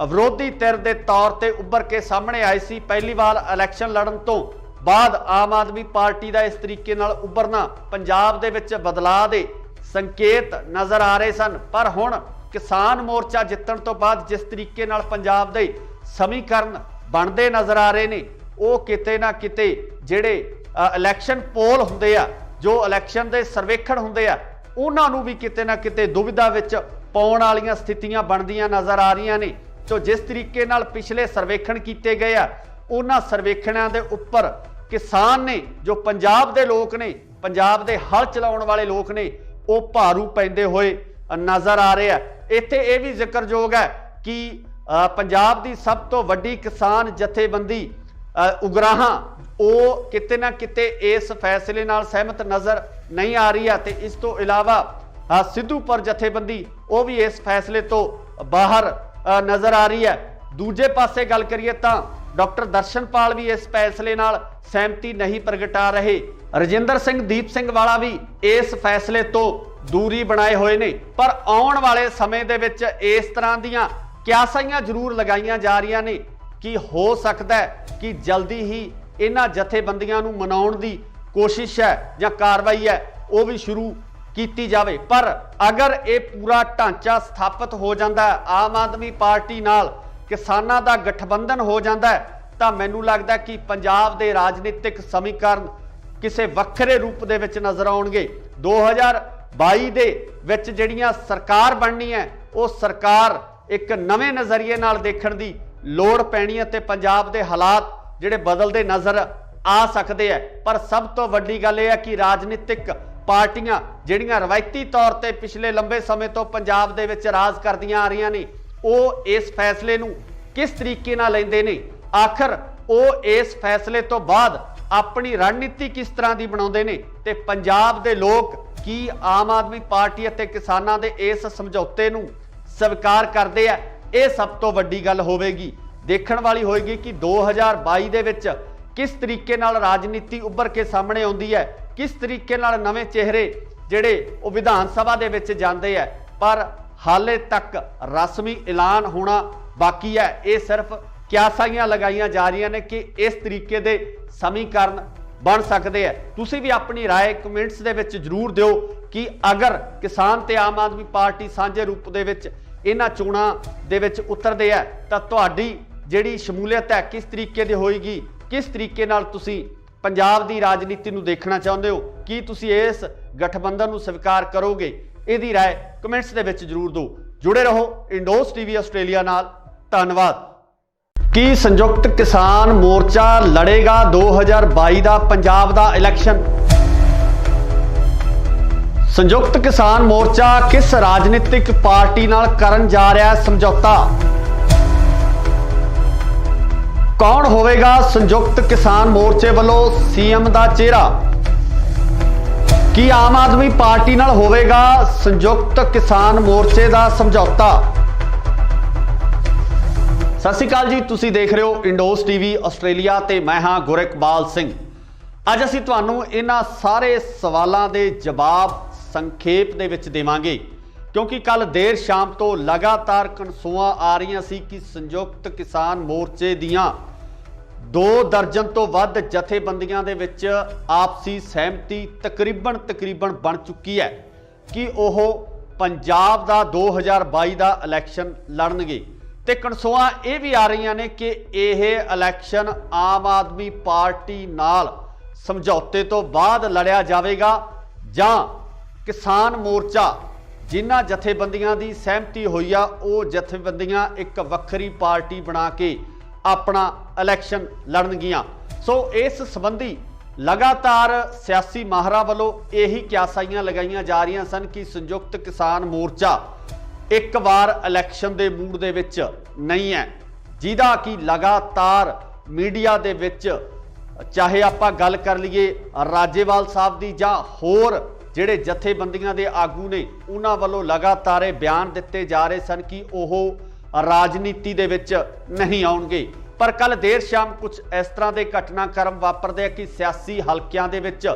ਵਿਰੋਧੀ ਧਿਰ ਦੇ ਤੌਰ ਤੇ ਉੱਭਰ ਕੇ ਸਾਹਮਣੇ ਆਈ ਸੀ। ਪਹਿਲੀ ਵਾਰ ਇਲੈਕਸ਼ਨ ਲੜਨ ਤੋਂ ਬਾਅਦ ਆਮ ਆਦਮੀ ਪਾਰਟੀ ਦਾ ਇਸ ਤਰੀਕੇ ਨਾਲ ਉੱਭਰਨਾ ਪੰਜਾਬ ਦੇ ਵਿੱਚ ਬਦਲਾਅ ਦੇ ਸੰਕੇਤ ਨਜ਼ਰ ਆ ਰਹੇ ਸਨ। ਪਰ ਹੁਣ ਕਿਸਾਨ ਮੋਰਚਾ ਜਿੱਤਣ ਤੋਂ ਬਾਅਦ ਜਿਸ ਤਰੀਕੇ ਨਾਲ ਪੰਜਾਬ ਦੇ ਸਮੀਕਰਨ ਬਣਦੇ ਨਜ਼ਰ ਆ ਰਹੇ ਨੇ ਉਹ ਕਿਤੇ ਨਾ ਕਿਤੇ ਜਿਹੜੇ ਇਲੈਕਸ਼ਨ ਪੋਲ ਹੁੰਦੇ ਆ, ਜੋ ਇਲੈਕਸ਼ਨ ਦੇ ਸਰਵੇਖਣ ਹੁੰਦੇ ਆ, ਉਹਨਾਂ ਨੂੰ ਵੀ ਕਿਤੇ ਨਾ ਕਿਤੇ ਦੁਵਿਧਾ ਵਿੱਚ ਪਾਉਣ ਵਾਲੀਆਂ ਸਥਿਤੀਆਂ ਬਣਦੀਆਂ ਨਜ਼ਰ ਆ ਰਹੀਆਂ ਨੇ। ਸੋ ਜਿਸ ਤਰੀਕੇ ਨਾਲ ਪਿਛਲੇ ਸਰਵੇਖਣ ਕੀਤੇ ਗਏ ਆ ਉਹਨਾਂ ਸਰਵੇਖਣਾਂ ਦੇ ਉੱਪਰ ਕਿਸਾਨ ਨੇ, ਜੋ ਪੰਜਾਬ ਦੇ ਲੋਕ ਨੇ, ਪੰਜਾਬ ਦੇ ਹਲ ਚਲਾਉਣ ਵਾਲੇ ਲੋਕ ਨੇ, ਉਹ ਭਾਰੂ ਪੈਂਦੇ ਹੋਏ ਨਜ਼ਰ ਆ ਰਹੇ ਆ। ਇੱਥੇ ਇਹ ਵੀ ਜ਼ਿਕਰਯੋਗ ਹੈ ਕਿ ਪੰਜਾਬ ਦੀ ਸਭ ਤੋਂ ਵੱਡੀ ਕਿਸਾਨ ਜਥੇਬੰਦੀ ਉਗਰਾਹਾਂ ਉਹ ਕਿਤੇ ਨਾ ਕਿਤੇ ਇਸ ਫੈਸਲੇ ਨਾਲ ਸਹਿਮਤ ਨਜ਼ਰ ਨਹੀਂ ਆ ਰਹੀ ਹੈ ਤੇ ਇਸ ਤੋਂ ਇਲਾਵਾ ਸਿੱਧੂਪੁਰ ਜਥੇਬੰਦੀ ਉਹ ਵੀ ਇਸ ਫੈਸਲੇ ਤੋਂ ਬਾਹਰ ਨਜ਼ਰ ਆ ਰਹੀ ਹੈ। ਦੂਜੇ ਪਾਸੇ ਗੱਲ ਕਰੀਏ ਤਾਂ ਡਾਕਟਰ ਦਰਸ਼ਨਪਾਲ ਵੀ ਇਸ ਫੈਸਲੇ ਨਾਲ ਸਹਿਮਤੀ ਨਹੀਂ ਪ੍ਰਗਟਾ ਰਹੇ। ਰਜਿੰਦਰ ਸਿੰਘ ਦੀਪ ਸਿੰਘ ਵਾਲਾ ਵੀ ਇਸ ਫੈਸਲੇ ਤੋਂ ਦੂਰੀ ਬਣਾਏ ਹੋਏ ਨੇ। ਪਰ ਆਉਣ ਵਾਲੇ ਸਮੇਂ ਦੇ ਵਿੱਚ ਇਸ ਤਰ੍ਹਾਂ ਦੀਆਂ ਕਿਆਸਾਈਆਂ ਜ਼ਰੂਰ ਲਗਾਈਆਂ ਜਾ ਰਹੀਆਂ ਨੇ ਕਿ ਹੋ ਸਕਦਾ ਹੈ ਕਿ ਜਲਦੀ ਹੀ ਇਹਨਾਂ ਜਥੇਬੰਦੀਆਂ ਨੂੰ ਮਨਾਉਣ ਦੀ ਕੋਸ਼ਿਸ਼ ਹੈ ਜਾਂ ਕਾਰਵਾਈ ਹੈ ਉਹ ਵੀ ਸ਼ੁਰੂ ਕੀਤੀ ਜਾਵੇ। ਪਰ ਅਗਰ ਇਹ ਪੂਰਾ ਢਾਂਚਾ ਸਥਾਪਿਤ ਹੋ ਜਾਂਦਾ ਹੈ, ਆਮ ਆਦਮੀ ਪਾਰਟੀ ਨਾਲ ਕਿਸਾਨਾਂ ਦਾ ਗਠਬੰਧਨ ਹੋ ਜਾਂਦਾ ਹੈ, ਤਾਂ ਮੈਨੂੰ ਲੱਗਦਾ ਕਿ ਪੰਜਾਬ ਦੇ ਰਾਜਨੀਤਿਕ ਸਮੀਕਰਨ ਕਿਸੇ ਵੱਖਰੇ ਰੂਪ ਦੇ ਵਿੱਚ ਨਜ਼ਰ ਆਉਣਗੇ। 2022 ਦੇ ਵਿੱਚ ਜਿਹੜੀਆਂ ਸਰਕਾਰ ਬਣਨੀ ਹੈ ਉਹ ਸਰਕਾਰ ਇੱਕ ਨਵੇਂ ਨਜ਼ਰੀਏ ਨਾਲ ਦੇਖਣ ਦੀ ਲੋੜ ਪੈਣੀ ਹੈ ਤੇ ਪੰਜਾਬ ਦੇ ਹਾਲਾਤ ਜਿਹੜੇ ਬਦਲਦੇ ਨਜ਼ਰ ਆ ਸਕਦੇ ਹੈ। ਪਰ ਸਭ ਤੋਂ ਵੱਡੀ ਗੱਲ ਇਹ ਹੈ ਕਿ ਰਾਜਨੀਤਿਕ ਪਾਰਟੀਆਂ ਜਿਹੜੀਆਂ ਰਵਾਇਤੀ ਤੌਰ ਤੇ ਪਿਛਲੇ ਲੰਬੇ ਸਮੇਂ ਤੋਂ ਪੰਜਾਬ ਦੇ ਵਿੱਚ ਰਾਜ ਕਰਦੀਆਂ ਆ ਰਹੀਆਂ ਨੇ ਉਹ ਇਸ ਫੈਸਲੇ ਨੂੰ ਕਿਸ ਤਰੀਕੇ ਨਾਲ ਲੈਂਦੇ ਨੇ, ਆਖਰ ਉਹ ਇਸ ਫੈਸਲੇ ਤੋਂ ਬਾਅਦ ਆਪਣੀ ਰਣਨੀਤੀ ਕਿਸ ਤਰ੍ਹਾਂ ਦੀ ਬਣਾਉਂਦੇ ਨੇ ਤੇ ਪੰਜਾਬ ਦੇ ਲੋਕ ਕੀ ਆਮ ਆਦਮੀ ਪਾਰਟੀ ਅਤੇ ਕਿਸਾਨਾਂ ਦੇ ਇਸ ਸਮਝੌਤੇ ਨੂੰ ਸਵੀਕਾਰ ਕਰਦੇ ਆ, ਇਹ ਸਭ ਤੋਂ ਵੱਡੀ ਗੱਲ ਹੋਵੇਗੀ। ਦੇਖਣ ਵਾਲੀ ਹੋਏਗੀ ਕਿ 2022 ਦੇ ਵਿੱਚ ਕਿਸ ਤਰੀਕੇ ਨਾਲ ਰਾਜਨੀਤੀ ਉੱਭਰ ਕੇ ਸਾਹਮਣੇ ਆਉਂਦੀ ਹੈ, ਕਿਸ ਤਰੀਕੇ ਨਾਲ ਨਵੇਂ ਚਿਹਰੇ ਜਿਹੜੇ ਉਹ ਵਿਧਾਨ ਸਭਾ ਦੇ ਵਿੱਚ ਜਾਂਦੇ ਆ। ਪਰ ਹਾਲੇ ਤੱਕ ਰਸਮੀ ਐਲਾਨ ਹੋਣਾ ਬਾਕੀ ਹੈ। ਇਹ ਸਿਰਫ ਕਿਆਸਾਈਆਂ ਲਗਾਈਆਂ ਜਾ ਰਹੀਆਂ ਨੇ ਕਿ ਇਸ ਤਰੀਕੇ ਦੇ ਸਮੀਕਰਨ ਬਣ ਸਕਦੇ ਆ। ਤੁਸੀਂ ਵੀ ਆਪਣੀ ਰਾਏ ਕਮੈਂਟਸ ਦੇ ਵਿੱਚ ਜ਼ਰੂਰ ਦਿਓ ਕਿ ਅਗਰ ਕਿਸਾਨ ਤੇ ਆਮ ਆਦਮੀ ਪਾਰਟੀ ਸਾਂਝੇ ਰੂਪ ਦੇ ਵਿੱਚ ਇਹਨਾਂ ਚੋਣਾਂ ਦੇ ਵਿੱਚ ਉਤਰਦੇ ਆ ਤਾਂ ਤੁਹਾਡੀ ਜਿਹੜੀ ਸ਼ਮੂਲੀਅਤ ਹੈ ਕਿਸ ਤਰੀਕੇ ਦੀ ਹੋਏਗੀ, ਕਿਸ ਤਰੀਕੇ ਨਾਲ ਤੁਸੀਂ ਪੰਜਾਬ ਦੀ ਰਾਜਨੀਤੀ ਨੂੰ ਦੇਖਣਾ ਚਾਹੁੰਦੇ ਹੋ, ਕੀ ਤੁਸੀਂ ਇਸ ਗਠਬੰਧਨ ਨੂੰ ਸਵੀਕਾਰ ਕਰੋਗੇ? ਇਹਦੀ ਰਾਏ ਕਮੈਂਟਸ ਦੇ ਵਿੱਚ ਜ਼ਰੂਰ ਦਿਓ। ਜੁੜੇ ਰਹੋ ਇੰਡੋਸ ਟੀਵੀ ਆਸਟ੍ਰੇਲੀਆ ਨਾਲ। ਧੰਨਵਾਦ। ਕੀ ਸੰਯੁਕਤ ਕਿਸਾਨ ਮੋਰਚਾ ਲੜੇਗਾ 2022 ਦਾ ਪੰਜਾਬ ਦਾ ਇਲੈਕਸ਼ਨ? ਸੰਯੁਕਤ ਕਿਸਾਨ ਮੋਰਚਾ ਕਿਸ ਰਾਜਨੀਤਿਕ ਪਾਰਟੀ ਨਾਲ ਕਰਨ ਜਾ ਰਿਹਾ ਹੈ ਸਮਝੌਤਾ? ਕੌਣ ਹੋਵੇਗਾ ਸੰਯੁਕਤ ਕਿਸਾਨ ਮੋਰਚੇ ਵੱਲੋਂ ਸੀਐਮ ਦਾ ਚਿਹਰਾ? ਕੀ ਆਮ ਆਦਮੀ ਪਾਰਟੀ ਨਾਲ ਹੋਵੇਗਾ ਸੰਯੁਕਤ ਕਿਸਾਨ ਮੋਰਚੇ ਦਾ ਸਮਝੌਤਾ? ਸਤਿ ਸ਼੍ਰੀ ਅਕਾਲ ਜੀ, ਤੁਸੀਂ ਦੇਖ ਰਹੇ ਹੋ ਇੰਡੋਸ ਟੀਵੀ ਆਸਟ੍ਰੇਲੀਆ ਤੇ ਮੈਂ ਹਾਂ ਗੁਰਿਕਬਾਲ ਸਿੰਘ। ਅੱਜ ਅਸੀਂ ਤੁਹਾਨੂੰ ਇਹਨਾਂ ਸਾਰੇ ਸਵਾਲਾਂ ਦੇ ਜਵਾਬ ਸੰਖੇਪ ਦੇ ਵਿੱਚ ਦੇਵਾਂਗੇ ਕਿਉਂਕਿ ਕੱਲ ਦੇਰ ਸ਼ਾਮ ਤੋਂ ਲਗਾਤਾਰ ਕਨਸੂਆਂ ਆ ਰਹੀਆਂ ਸੀ ਕਿ ਸੰਯੁਕਤ ਕਿਸਾਨ ਮੋਰਚੇ ਦੀਆਂ 2 ਦਰਜਨ ਤੋਂ ਵੱਧ ਜਥੇਬੰਦੀਆਂ ਦੇ ਵਿੱਚ ਆਪਸੀ ਸਹਿਮਤੀ ਤਕਰੀਬਨ ਬਣ ਚੁੱਕੀ ਹੈ ਕਿ ਉਹ ਪੰਜਾਬ ਦਾ 2022 ਦਾ ਇਲੈਕਸ਼ਨ ਲੜਨਗੇ ਤੇ ਕਨਸੋਆਂ ਇਹ ਵੀ ਆ ਰਹੀਆਂ ਨੇ ਕਿ ਇਹ ਇਲੈਕਸ਼ਨ ਆਮ ਆਦਮੀ ਪਾਰਟੀ ਨਾਲ ਸਮਝੌਤੇ ਤੋਂ ਬਾਅਦ ਲੜਿਆ ਜਾਵੇਗਾ ਜਾਂ ਕਿਸਾਨ ਮੋਰਚਾ ਜਿਨ੍ਹਾਂ ਜਥੇਬੰਦੀਆਂ ਦੀ ਸਹਿਮਤੀ ਹੋਈ ਆ ਉਹ ਜਥੇਬੰਦੀਆਂ ਇੱਕ ਵੱਖਰੀ ਪਾਰਟੀ ਬਣਾ ਕੇ ਆਪਣਾ ਇਲੈਕਸ਼ਨ ਲੜਨਗੀਆਂ। ਸੋ ਇਸ ਸੰਬੰਧੀ ਲਗਾਤਾਰ ਸਿਆਸੀ ਮਾਹਰਾਂ ਵੱਲੋਂ ਇਹੀ ਕਿਆਸਾਈਆਂ ਲਗਾਈਆਂ ਜਾ ਰਹੀਆਂ ਸਨ ਕਿ ਸੰਯੁਕਤ ਕਿਸਾਨ ਮੋਰਚਾ ਇੱਕ ਵਾਰ ਇਲੈਕਸ਼ਨ ਦੇ ਮੂਡ ਦੇ ਵਿੱਚ ਨਹੀਂ ਹੈ, ਜਿਹਦਾ ਕਿ ਲਗਾਤਾਰ ਮੀਡੀਆ ਦੇ ਵਿੱਚ ਚਾਹੇ ਆਪਾਂ ਗੱਲ ਕਰ ਲਈਏ ਰਾਜੇਵਾਲ ਸਾਹਿਬ ਦੀ ਜਾਂ ਹੋਰ ਜਿਹੜੇ ਜਥੇਬੰਦੀਆਂ ਦੇ ਆਗੂ ਨੇ ਉਹਨਾਂ ਵੱਲੋਂ ਲਗਾਤਾਰ ਇਹ ਬਿਆਨ ਦਿੱਤੇ ਜਾ ਰਹੇ ਸਨ ਕਿ ਉਹ ਰਾਜਨੀਤੀ ਦੇ ਵਿੱਚ ਨਹੀਂ ਆਉਣਗੇ। ਪਰ ਕੱਲ ਦੇਰ ਸ਼ਾਮ ਕੁਝ ਇਸ ਤਰ੍ਹਾਂ ਦੇ ਘਟਨਾਕ੍ਰਮ ਵਾਪਰਦੇ ਆ ਕਿ ਸਿਆਸੀ ਹਲਕਿਆਂ ਦੇ ਵਿੱਚ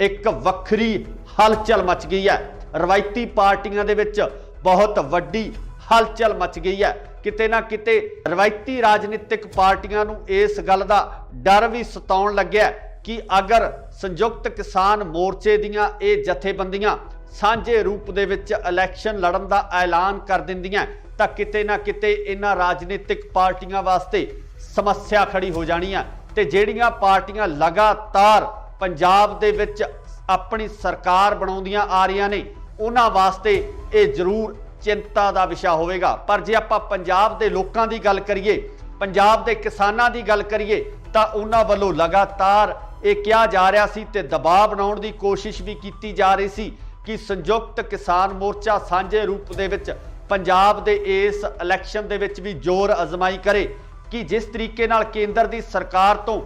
ਇੱਕ ਵੱਖਰੀ ਹਲਚਲ ਮਚ ਗਈ ਹੈ। ਰਵਾਇਤੀ ਪਾਰਟੀਆਂ ਦੇ ਵਿੱਚ ਬਹੁਤ ਵੱਡੀ ਹਲਚਲ ਮਚ ਗਈ ਹੈ। ਕਿਤੇ ਨਾ ਕਿਤੇ ਰਵਾਇਤੀ ਰਾਜਨੀਤਿਕ ਪਾਰਟੀਆਂ ਨੂੰ ਇਸ ਗੱਲ ਦਾ ਡਰ ਵੀ ਸਤਾਉਣ ਲੱਗਿਆ ਕਿ ਅਗਰ ਸੰਯੁਕਤ ਕਿਸਾਨ ਮੋਰਚੇ ਦੀਆਂ ਇਹ ਜਥੇਬੰਦੀਆਂ ਸਾਂਝੇ ਰੂਪ ਦੇ ਵਿੱਚ ਇਲੈਕਸ਼ਨ ਲੜਨ ਦਾ ਐਲਾਨ ਕਰ ਦਿੰਦੀਆਂ ਤਾਂ ਕਿਤੇ ਨਾ ਕਿਤੇ ਇਹਨਾਂ ਰਾਜਨੀਤਿਕ ਪਾਰਟੀਆਂ ਵਾਸਤੇ ਸਮੱਸਿਆ ਖੜੀ ਹੋ ਜਾਣੀ ਆ ਤੇ ਜਿਹੜੀਆਂ ਪਾਰਟੀਆਂ ਲਗਾਤਾਰ ਪੰਜਾਬ ਦੇ ਵਿੱਚ ਆਪਣੀ ਸਰਕਾਰ ਬਣਾਉਂਦੀਆਂ ਆ ਰਹੀਆਂ ਨੇ ਉਹਨਾਂ ਵਾਸਤੇ ਇਹ ਜ਼ਰੂਰ ਚਿੰਤਾ ਦਾ ਵਿਸ਼ਾ ਹੋਵੇਗਾ। ਪਰ ਜੇ ਆਪਾਂ ਪੰਜਾਬ ਦੇ ਲੋਕਾਂ ਦੀ ਗੱਲ ਕਰੀਏ, ਪੰਜਾਬ ਦੇ ਕਿਸਾਨਾਂ ਦੀ ਗੱਲ ਕਰੀਏ ਤਾਂ ਉਹਨਾਂ ਵੱਲੋਂ ਲਗਾਤਾਰ ਇਹ ਕਿਹਾ ਜਾ ਰਿਹਾ ਸੀ ਤੇ ਦਬਾਅ ਬਣਾਉਣ ਦੀ ਕੋਸ਼ਿਸ਼ ਵੀ ਕੀਤੀ ਜਾ ਰਹੀ ਸੀ ਕਿ ਸੰਯੁਕਤ ਕਿਸਾਨ ਮੋਰਚਾ ਸਾਂਝੇ ਰੂਪ ਦੇ ਵਿੱਚ ਪੰਜਾਬ ਦੇ ਇਸ ਇਲੈਕਸ਼ਨ ਦੇ ਵਿੱਚ ਵੀ ਜ਼ੋਰ ਅਜ਼ਮਾਈ ਕਰੇ ਕਿ ਜਿਸ ਤਰੀਕੇ ਨਾਲ ਕੇਂਦਰ ਦੀ ਸਰਕਾਰ ਤੋਂ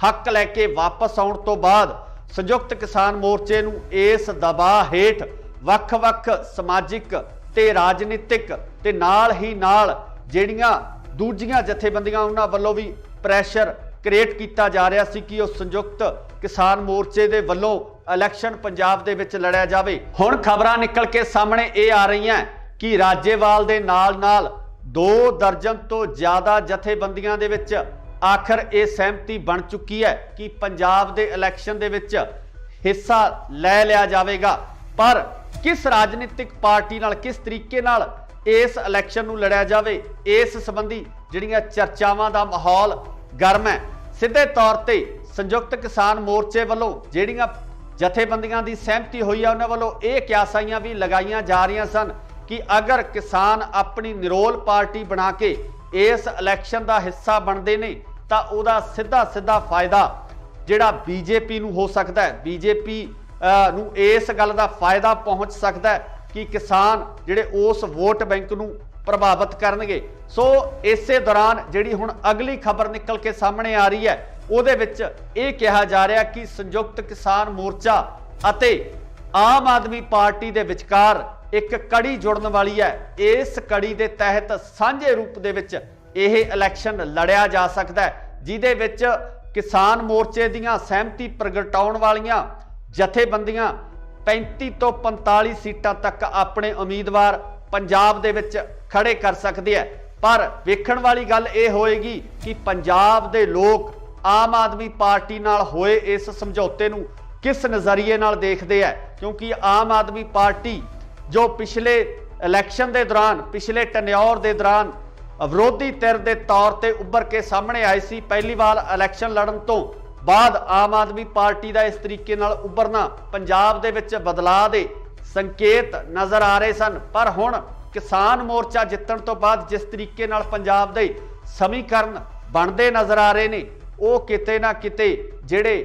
ਹੱਕ ਲੈ ਕੇ ਵਾਪਸ ਆਉਣ ਤੋਂ ਬਾਅਦ ਸੰਯੁਕਤ ਕਿਸਾਨ ਮੋਰਚੇ ਨੂੰ ਇਸ ਦਬਾਅ ਹੇਠ ਵੱਖ-ਵੱਖ ਸਮਾਜਿਕ ਤੇ ਰਾਜਨੀਤਿਕ ਤੇ ਨਾਲ ਹੀ ਨਾਲ ਜਿਹੜੀਆਂ ਦੂਜੀਆਂ ਜਥੇਬੰਦੀਆਂ ਉਹਨਾਂ ਵੱਲੋਂ ਵੀ ਪ੍ਰੈਸ਼ਰ ਕ੍ਰੀਏਟ ਕੀਤਾ ਜਾ ਰਿਹਾ ਸੀ ਕਿ ਉਹ ਸੰਯੁਕਤ ਕਿਸਾਨ ਮੋਰਚੇ ਦੇ ਵੱਲੋਂ ਇਲੈਕਸ਼ਨ ਪੰਜਾਬ ਦੇ ਵਿੱਚ ਲੜਿਆ ਜਾਵੇ। ਹੁਣ ਖਬਰਾਂ ਨਿਕਲ ਕੇ ਸਾਹਮਣੇ ਇਹ ਆ ਰਹੀਆਂ ਕਿ ਰਾਜੇਵਾਲ ਦੇ ਨਾਲ 2 ਦਰਜਨ ਤੋਂ ਜ਼ਿਆਦਾ ਜਥੇਬੰਦੀਆਂ ਦੇ ਵਿੱਚ ਆਖਰ ਇਹ ਸਹਿਮਤੀ ਬਣ ਚੁੱਕੀ ਹੈ ਕਿ ਪੰਜਾਬ ਦੇ ਇਲੈਕਸ਼ਨ ਦੇ ਵਿੱਚ ਹਿੱਸਾ ਲੈ ਲਿਆ ਜਾਵੇਗਾ। ਪਰ ਕਿਸ ਰਾਜਨੀਤਿਕ ਪਾਰਟੀ ਨਾਲ ਕਿਸ ਤਰੀਕੇ ਨਾਲ ਇਸ ਇਲੈਕਸ਼ਨ ਨੂੰ ਲੜਿਆ ਜਾਵੇ ਇਸ ਸੰਬੰਧੀ ਜਿਹੜੀਆਂ ਚਰਚਾਵਾਂ ਦਾ ਮਾਹੌਲ ਗਰਮ ਹੈ। ਸਿੱਧੇ ਤੌਰ ਤੇ ਸੰਯੁਕਤ ਕਿਸਾਨ ਮੋਰਚੇ ਵੱਲੋਂ ਜਿਹੜੀਆਂ ਜਥੇਬੰਦੀਆਂ ਦੀ ਸਹਿਮਤੀ ਹੋਈ ਹੈ ਉਹਨਾਂ ਵੱਲੋਂ ਇਹ ਕਿਆਸਾਈਆਂ ਵੀ ਲਗਾਈਆਂ ਜਾ ਰਹੀਆਂ ਸਨ ਕਿ ਅਗਰ ਕਿਸਾਨ ਆਪਣੀ ਨਿਰੋਲ ਪਾਰਟੀ ਬਣਾ ਕੇ ਇਸ ਇਲੈਕਸ਼ਨ ਦਾ ਹਿੱਸਾ ਬਣਦੇ ਨੇ ਤਾਂ ਉਹਦਾ ਸਿੱਧਾ ਫਾਇਦਾ ਜਿਹੜਾ ਬੀਜੇਪੀ ਨੂੰ ਹੋ ਸਕਦਾ ਹੈ। ਬੀਜੇਪੀ ਨੂੰ ਇਸ ਗੱਲ ਦਾ ਫਾਇਦਾ ਪਹੁੰਚ ਸਕਦਾ ਹੈ ਕਿ ਕਿਸਾਨ ਜਿਹੜੇ ਉਸ ਵੋਟ ਬੈਂਕ ਨੂੰ ਪ੍ਰਭਾਵਿਤ ਕਰਨਗੇ। ਸੋ ਇਸੇ ਦੌਰਾਨ ਜਿਹੜੀ ਹੁਣ ਅਗਲੀ ਖਬਰ ਨਿਕਲ ਕੇ ਸਾਹਮਣੇ ਆ ਰਹੀ ਹੈ ਉਹਦੇ ਵਿੱਚ ਇਹ ਕਿਹਾ ਜਾ ਰਿਹਾ ਕਿ ਸੰਯੁਕਤ ਕਿਸਾਨ ਮੋਰਚਾ ਅਤੇ ਆਮ ਆਦਮੀ ਪਾਰਟੀ ਦੇ ਵਿਚਕਾਰ ਇੱਕ ਕੜੀ ਜੁੜਨ ਵਾਲੀ ਹੈ। ਇਸ ਕੜੀ ਦੇ ਤਹਿਤ ਸਾਂਝੇ ਰੂਪ ਦੇ ਵਿੱਚ ਇਹ ਇਲੈਕਸ਼ਨ ਲੜਿਆ ਜਾ ਸਕਦਾ ਹੈ, ਜਿਹਦੇ ਵਿੱਚ ਕਿਸਾਨ ਮੋਰਚੇ ਦੀਆਂ ਸਹਿਮਤੀ ਪ੍ਰਗਟਾਉਣ ਵਾਲੀਆਂ ਜਥੇਬੰਦੀਆਂ 35 ਤੋਂ 45 ਸੀਟਾਂ ਤੱਕ ਆਪਣੇ ਉਮੀਦਵਾਰ ਪੰਜਾਬ ਦੇ ਵਿੱਚ ਖੜੇ ਕਰ ਸਕਦੀ ਹੈ। ਪਰ ਵੇਖਣ ਵਾਲੀ ਗੱਲ ਇਹ ਹੋਏਗੀ ਕਿ ਪੰਜਾਬ ਦੇ ਲੋਕ ਆਮ ਆਦਮੀ ਪਾਰਟੀ ਨਾਲ ਹੋਏ ਇਸ ਸਮਝੌਤੇ ਨੂੰ ਕਿਸ ਨਜ਼ਰੀਏ ਨਾਲ ਦੇਖਦੇ ਹੈ, ਕਿਉਂਕਿ ਆਮ ਆਦਮੀ ਪਾਰਟੀ ਜੋ ਪਿਛਲੇ ਇਲੈਕਸ਼ਨ ਦੇ ਦੌਰਾਨ ਪਿਛਲੇ ਟੈਨਿਓਰ ਦੇ ਦੌਰਾਨ ਵਿਰੋਧੀ ਧਿਰ ਦੇ ਤੌਰ ਤੇ ਉੱਭਰ ਕੇ ਸਾਹਮਣੇ ਆਈ ਸੀ, ਪਹਿਲੀ ਵਾਰ ਇਲੈਕਸ਼ਨ ਲੜਨ ਤੋਂ ਬਾਅਦ ਆਮ ਆਦਮੀ ਪਾਰਟੀ ਦਾ ਇਸ ਤਰੀਕੇ ਨਾਲ ਉੱਭਰਨਾ ਪੰਜਾਬ ਦੇ ਵਿੱਚ ਬਦਲਾਅ ਦੇ ਸੰਕੇਤ ਨਜ਼ਰ ਆ ਰਹੇ ਸਨ। ਪਰ ਹੁਣ ਕਿਸਾਨ ਮੋਰਚਾ ਜਿੱਤਣ ਤੋਂ ਬਾਅਦ ਜਿਸ ਤਰੀਕੇ ਨਾਲ ਪੰਜਾਬ ਦੇ ਸਮੀਕਰਨ ਬਣਦੇ ਨਜ਼ਰ ਆ ਰਹੇ ਨੇ ਉਹ ਕਿਤੇ ਨਾ ਕਿਤੇ ਜਿਹੜੇ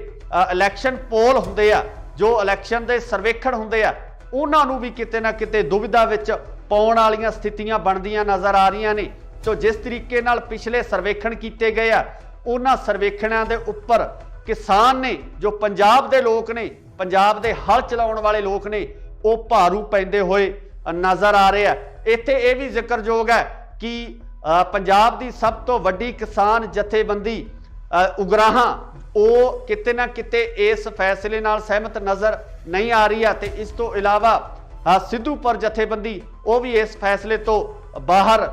ਇਲੈਕਸ਼ਨ ਪੋਲ ਹੁੰਦੇ ਆ, ਜੋ ਇਲੈਕਸ਼ਨ ਦੇ ਸਰਵੇਖਣ ਹੁੰਦੇ ਆ, ਉਹਨਾਂ ਨੂੰ ਵੀ ਕਿਤੇ ਨਾ ਕਿਤੇ ਦੁਵਿਧਾ ਵਿੱਚ ਪਾਉਣ ਵਾਲੀਆਂ ਸਥਿਤੀਆਂ ਬਣਦੀਆਂ ਨਜ਼ਰ ਆ ਰਹੀਆਂ ਨੇ। ਜੋ ਜਿਸ ਤਰੀਕੇ ਨਾਲ ਪਿਛਲੇ ਸਰਵੇਖਣ ਕੀਤੇ ਗਏ ਆ ਉਹਨਾਂ ਸਰਵੇਖਣਾਂ ਦੇ ਉੱਪਰ ਕਿਸਾਨ ਨੇ, ਜੋ ਪੰਜਾਬ ਦੇ ਲੋਕ ਨੇ, ਪੰਜਾਬ ਦੇ ਹਲ ਚਲਾਉਣ ਵਾਲੇ ਲੋਕ ਨੇ, ਉਹ ਭਾਰੂ ਪੈਂਦੇ ਹੋਏ ਨਜ਼ਰ ਆ ਰਹੇ ਆ। ਇੱਥੇ ਇਹ ਵੀ ਜ਼ਿਕਰਯੋਗ ਹੈ ਕਿ ਪੰਜਾਬ ਦੀ ਸਭ ਤੋਂ ਵੱਡੀ ਕਿਸਾਨ ਜਥੇਬੰਦੀ ਉਗਰਾਹਾਂ ਉਹ ਕਿਤੇ ਨਾ ਕਿਤੇ ਇਸ ਫੈਸਲੇ ਨਾਲ ਸਹਿਮਤ ਨਜ਼ਰ ਨਹੀਂ ਆ ਰਹੀ ਹੈ ਤੇ ਇਸ ਤੋਂ ਇਲਾਵਾ ਸਿੱਧੂਪੁਰ ਜਥੇਬੰਦੀ ਉਹ ਵੀ ਇਸ ਫੈਸਲੇ ਤੋਂ ਬਾਹਰ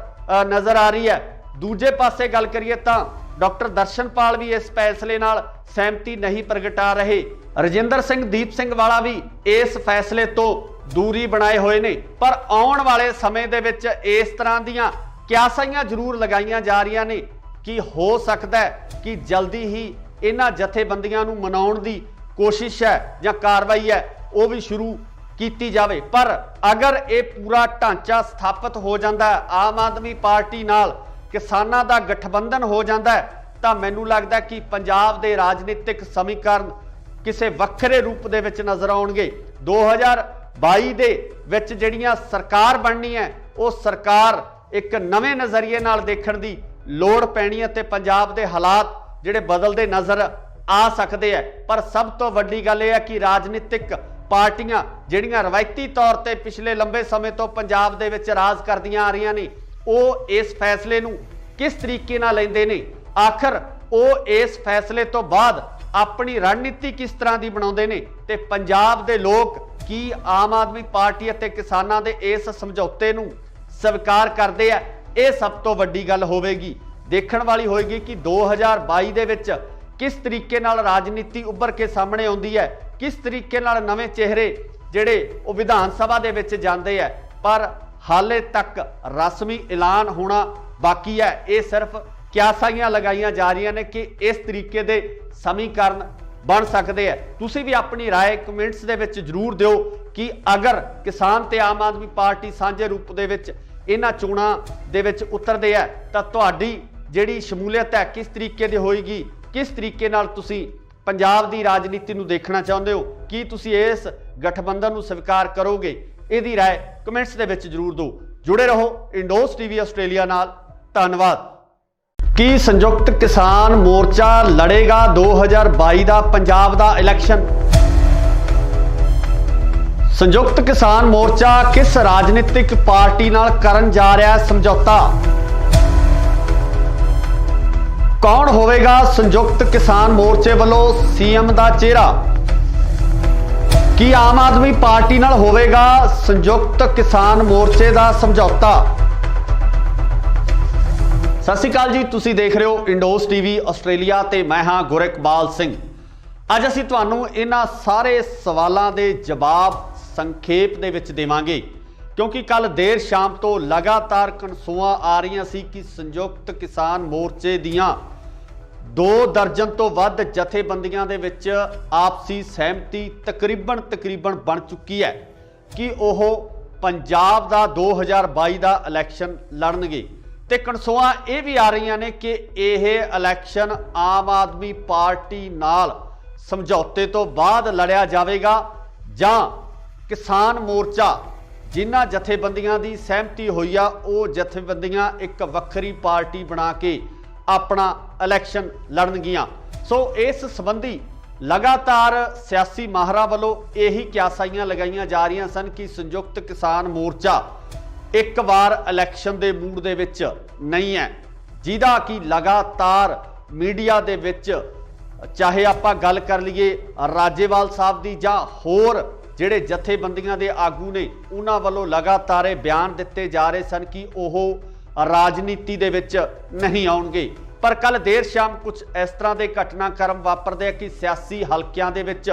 ਨਜ਼ਰ ਆ ਰਹੀ ਹੈ। ਦੂਜੇ ਪਾਸੇ ਗੱਲ ਕਰੀਏ ਤਾਂ ਡਾਕਟਰ ਦਰਸ਼ਨਪਾਲ ਵੀ ਇਸ ਫੈਸਲੇ ਨਾਲ ਸਹਿਮਤੀ ਨਹੀਂ ਪ੍ਰਗਟਾ ਰਹੇ। ਰਜਿੰਦਰ ਸਿੰਘ ਦੀਪ ਸਿੰਘ ਵਾਲਾ ਵੀ ਇਸ ਫੈਸਲੇ ਤੋਂ ਦੂਰੀ ਬਣਾਏ ਹੋਏ ਨੇ। ਪਰ ਆਉਣ ਵਾਲੇ ਸਮੇਂ ਦੇ ਵਿੱਚ ਇਸ ਤਰ੍ਹਾਂ ਦੀਆਂ ਕਿਆਸਾਈਆਂ ਜ਼ਰੂਰ ਲਗਾਈਆਂ ਜਾ ਰਹੀਆਂ ਨੇ ਕਿ ਹੋ ਸਕਦਾ ਹੈ ਕਿ ਜਲਦੀ ਹੀ ਇਹਨਾਂ ਜਥੇਬੰਦੀਆਂ ਨੂੰ ਮਨਾਉਣ ਦੀ ਕੋਸ਼ਿਸ਼ ਹੈ ਜਾਂ ਕਾਰਵਾਈ ਹੈ ਉਹ ਵੀ ਸ਼ੁਰੂ ਕੀਤੀ ਜਾਵੇ। ਪਰ ਅਗਰ ਇਹ ਪੂਰਾ ਢਾਂਚਾ ਸਥਾਪਿਤ ਹੋ ਜਾਂਦਾ ਹੈ, ਆਮ ਆਦਮੀ ਪਾਰਟੀ ਨਾਲ ਕਿਸਾਨਾਂ ਦਾ ਗਠਬੰਧਨ ਹੋ ਜਾਂਦਾ ਹੈ, ਤਾਂ ਮੈਨੂੰ ਲੱਗਦਾ ਕਿ ਪੰਜਾਬ ਦੇ ਰਾਜਨੀਤਿਕ ਸਮੀਕਰਨ ਕਿਸੇ ਵੱਖਰੇ ਰੂਪ ਦੇ ਵਿੱਚ ਨਜ਼ਰ ਆਉਣਗੇ। 2022 ਦੇ ਵਿੱਚ ਜਿਹੜੀਆਂ ਸਰਕਾਰ ਬਣਨੀ ਹੈ ਉਹ ਸਰਕਾਰ ਇੱਕ ਨਵੇਂ ਨਜ਼ਰੀਏ ਨਾਲ ਦੇਖਣ ਦੀ ਲੋੜ ਪੈਣੀ ਹੈ ਤੇ ਪੰਜਾਬ ਦੇ ਹਾਲਾਤ ਜਿਹੜੇ ਬਦਲਦੇ ਨਜ਼ਰ ਆ ਸਕਦੇ ਹੈ। ਪਰ ਸਭ ਤੋਂ ਵੱਡੀ ਗੱਲ ਇਹ ਹੈ ਕਿ ਰਾਜਨੀਤਿਕ ਪਾਰਟੀਆਂ ਜਿਹੜੀਆਂ ਰਵਾਇਤੀ ਤੌਰ ਤੇ ਪਿਛਲੇ ਲੰਬੇ ਸਮੇਂ ਤੋਂ ਪੰਜਾਬ ਦੇ ਵਿੱਚ ਰਾਜ ਕਰਦੀਆਂ ਆ ਰਹੀਆਂ ਨੇ ਉਹ ਇਸ ਫੈਸਲੇ ਨੂੰ ਕਿਸ ਤਰੀਕੇ ਨਾਲ ਲੈਂਦੇ ਨੇ, ਆਖਰ ਉਹ ਇਸ ਫੈਸਲੇ ਤੋਂ ਬਾਅਦ ਆਪਣੀ ਰਣਨੀਤੀ ਕਿਸ ਤਰ੍ਹਾਂ ਦੀ ਬਣਾਉਂਦੇ ਨੇ ਤੇ ਪੰਜਾਬ ਦੇ ਲੋਕ ਕੀ ਆਮ ਆਦਮੀ ਪਾਰਟੀ ਅਤੇ ਕਿਸਾਨਾਂ ਦੇ ਇਸ ਸਮਝੌਤੇ ਨੂੰ ਸਵੀਕਾਰ ਕਰਦੇ ਆ। ਇਹ ਸਭ ਤੋਂ ਵੱਡੀ ਗੱਲ ਹੋਵੇਗੀ, ਦੇਖਣ ਵਾਲੀ ਹੋਏਗੀ ਕਿ 2022 ਦੇ ਵਿੱਚ ਕਿਸ ਤਰੀਕੇ ਨਾਲ ਰਾਜਨੀਤੀ ਉੱਭਰ ਕੇ ਸਾਹਮਣੇ ਆਉਂਦੀ ਹੈ, ਕਿਸ ਤਰੀਕੇ ਨਾਲ ਨਵੇਂ ਚਿਹਰੇ ਜਿਹੜੇ ਉਹ ਵਿਧਾਨ ਸਭਾ ਦੇ ਵਿੱਚ ਜਾਂਦੇ ਆ। ਪਰ ਹਾਲੇ ਤੱਕ ਰਸਮੀ ਐਲਾਨ ਹੋਣਾ ਬਾਕੀ ਹੈ। ਇਹ ਸਿਰਫ ਕਿਆਸਾਈਆਂ ਲਗਾਈਆਂ ਜਾ ਰਹੀਆਂ ਨੇ ਕਿ ਇਸ ਤਰੀਕੇ ਦੇ ਸਮੀਕਰਨ ਬਣ ਸਕਦੇ ਆ। ਤੁਸੀਂ ਵੀ ਆਪਣੀ ਰਾਏ ਕਮੈਂਟਸ ਦੇ ਵਿੱਚ ਜ਼ਰੂਰ ਦਿਓ ਕਿ ਅਗਰ ਕਿਸਾਨ ਤੇ ਆਮ ਆਦਮੀ ਪਾਰਟੀ ਸਾਂਝੇ ਰੂਪ ਦੇ ਵਿੱਚ ਇਹਨਾਂ ਚੋਣਾਂ ਦੇ ਵਿੱਚ ਉਤਰਦੇ ਆ ਤਾਂ ਤੁਹਾਡੀ ਜਿਹੜੀ ਸ਼ਮੂਲੀਅਤ ਹੈ ਕਿਸ ਤਰੀਕੇ ਦੀ ਹੋਏਗੀ, ਕਿਸ ਤਰੀਕੇ ਨਾਲ ਤੁਸੀਂ ਪੰਜਾਬ ਦੀ ਰਾਜਨੀਤੀ ਨੂੰ ਦੇਖਣਾ ਚਾਹੁੰਦੇ ਹੋ, ਕੀ ਤੁਸੀਂ ਇਸ ਗਠਬੰਧਨ ਨੂੰ ਸਵੀਕਾਰ ਕਰੋਗੇ? ਇਹਦੀ ਰਾਏ ਕਮੈਂਟਸ ਦੇ ਵਿੱਚ ਜ਼ਰੂਰ ਦਿਓ। ਜੁੜੇ ਰਹੋ ਇੰਡੋਸ ਟੀਵੀ ਆਸਟ੍ਰੇਲੀਆ ਨਾਲ। ਧੰਨਵਾਦ। ਕੀ ਸੰਯੁਕਤ ਕਿਸਾਨ ਮੋਰਚਾ ਲੜੇਗਾ 2022 ਦਾ ਪੰਜਾਬ ਦਾ ਇਲੈਕਸ਼ਨ? ਸੰਯੁਕਤ ਕਿਸਾਨ ਮੋਰਚਾ ਕਿਸ ਰਾਜਨੀਤਿਕ ਪਾਰਟੀ ਨਾਲ ਕਰਨ ਜਾ ਰਿਹਾ ਹੈ ਸਮਝੌਤਾ? ਕੌਣ ਹੋਵੇਗਾ ਸੰਯੁਕਤ ਕਿਸਾਨ ਮੋਰਚੇ ਵੱਲੋਂ ਸੀਐਮ ਦਾ ਚਿਹਰਾ? ਕੀ ਆਮ ਆਦਮੀ ਪਾਰਟੀ ਨਾਲ ਹੋਵੇਗਾ ਸੰਯੁਕਤ ਕਿਸਾਨ ਮੋਰਚੇ ਦਾ ਸਮਝੌਤਾ? ਸਤਿ ਸ਼੍ਰੀ ਅਕਾਲ ਜੀ, ਤੁਸੀਂ ਦੇਖ ਰਹੇ ਹੋ ਇੰਡੋਸ ਟੀਵੀ ਆਸਟ੍ਰੇਲੀਆ ਤੇ ਮੈਂ ਹਾਂ ਗੁਰਿਕਬਾਲ ਸਿੰਘ। ਅੱਜ ਅਸੀਂ ਤੁਹਾਨੂੰ ਇਹਨਾਂ ਸਾਰੇ ਸਵਾਲਾਂ ਦੇ ਜਵਾਬ ਸੰਖੇਪ ਦੇ ਵਿੱਚ ਦੇਵਾਂਗੇ ਕਿਉਂਕਿ ਕੱਲ ਦੇਰ ਸ਼ਾਮ ਤੋਂ ਲਗਾਤਾਰ ਕਨਸੂਆਂ ਆ ਰਹੀਆਂ ਸੀ ਕਿ ਸੰਯੁਕਤ ਕਿਸਾਨ ਮੋਰਚੇ ਦੀਆਂ 2 ਦਰਜਨ ਤੋਂ ਵੱਧ ਜਥੇਬੰਦੀਆਂ ਦੇ ਵਿੱਚ ਆਪਸੀ ਸਹਿਮਤੀ ਤਕਰੀਬਨ ਬਣ ਚੁੱਕੀ ਹੈ ਕਿ ਉਹ ਪੰਜਾਬ ਦਾ 2022 ਦਾ ਇਲੈਕਸ਼ਨ ਲੜਨਗੇ। ਤੇ ਕਨਸੂਆਂ ਇਹ ਵੀ ਆ ਰਹੀਆਂ ਨੇ ਕਿ ਇਹ ਇਲੈਕਸ਼ਨ ਆਮ ਆਦਮੀ ਪਾਰਟੀ ਨਾਲ ਸਮਝੌਤੇ ਤੋਂ ਬਾਅਦ ਲੜਿਆ ਜਾਵੇਗਾ ਜਾਂ ਕਿਸਾਨ ਮੋਰਚਾ ਜਿਨ੍ਹਾਂ ਜਥੇਬੰਦੀਆਂ ਦੀ ਸਹਿਮਤੀ ਹੋਈ ਆ ਉਹ ਜਥੇਬੰਦੀਆਂ ਇੱਕ ਵੱਖਰੀ ਪਾਰਟੀ ਬਣਾ ਕੇ ਆਪਣਾ ਇਲੈਕਸ਼ਨ ਲੜਨਗੀਆਂ। ਸੋ ਇਸ ਸੰਬੰਧੀ ਲਗਾਤਾਰ ਸਿਆਸੀ ਮਾਹਰਾਂ ਵੱਲੋਂ ਇਹੀ ਕਿਆਸਾਈਆਂ ਲਗਾਈਆਂ ਜਾ ਰਹੀਆਂ ਸਨ ਕਿ ਸੰਯੁਕਤ ਕਿਸਾਨ ਮੋਰਚਾ ਇੱਕ ਵਾਰ ਇਲੈਕਸ਼ਨ ਦੇ ਮੂਡ ਦੇ ਵਿੱਚ ਨਹੀਂ ਹੈ, ਜਿਹਦਾ ਕਿ ਲਗਾਤਾਰ ਮੀਡੀਆ ਦੇ ਵਿੱਚ ਚਾਹੇ ਆਪਾਂ ਗੱਲ ਕਰ ਲਈਏ ਰਾਜੇਵਾਲ ਸਾਹਿਬ ਦੀ ਜਾਂ ਹੋਰ ਜਿਹੜੇ ਜਥੇਬੰਦੀਆਂ ਦੇ ਆਗੂ ਨੇ ਉਹਨਾਂ ਵੱਲੋਂ ਲਗਾਤਾਰ ਇਹ ਬਿਆਨ ਦਿੱਤੇ ਜਾ ਰਹੇ ਸਨ ਕਿ ਉਹ ਰਾਜਨੀਤੀ ਦੇ ਵਿੱਚ ਨਹੀਂ ਆਉਣਗੇ। ਪਰ ਕੱਲ ਦੇਰ ਸ਼ਾਮ ਕੁਝ ਇਸ ਤਰ੍ਹਾਂ ਦੇ ਘਟਨਾਕ੍ਰਮ ਵਾਪਰਦੇ ਆ ਕਿ ਸਿਆਸੀ ਹਲਕਿਆਂ ਦੇ ਵਿੱਚ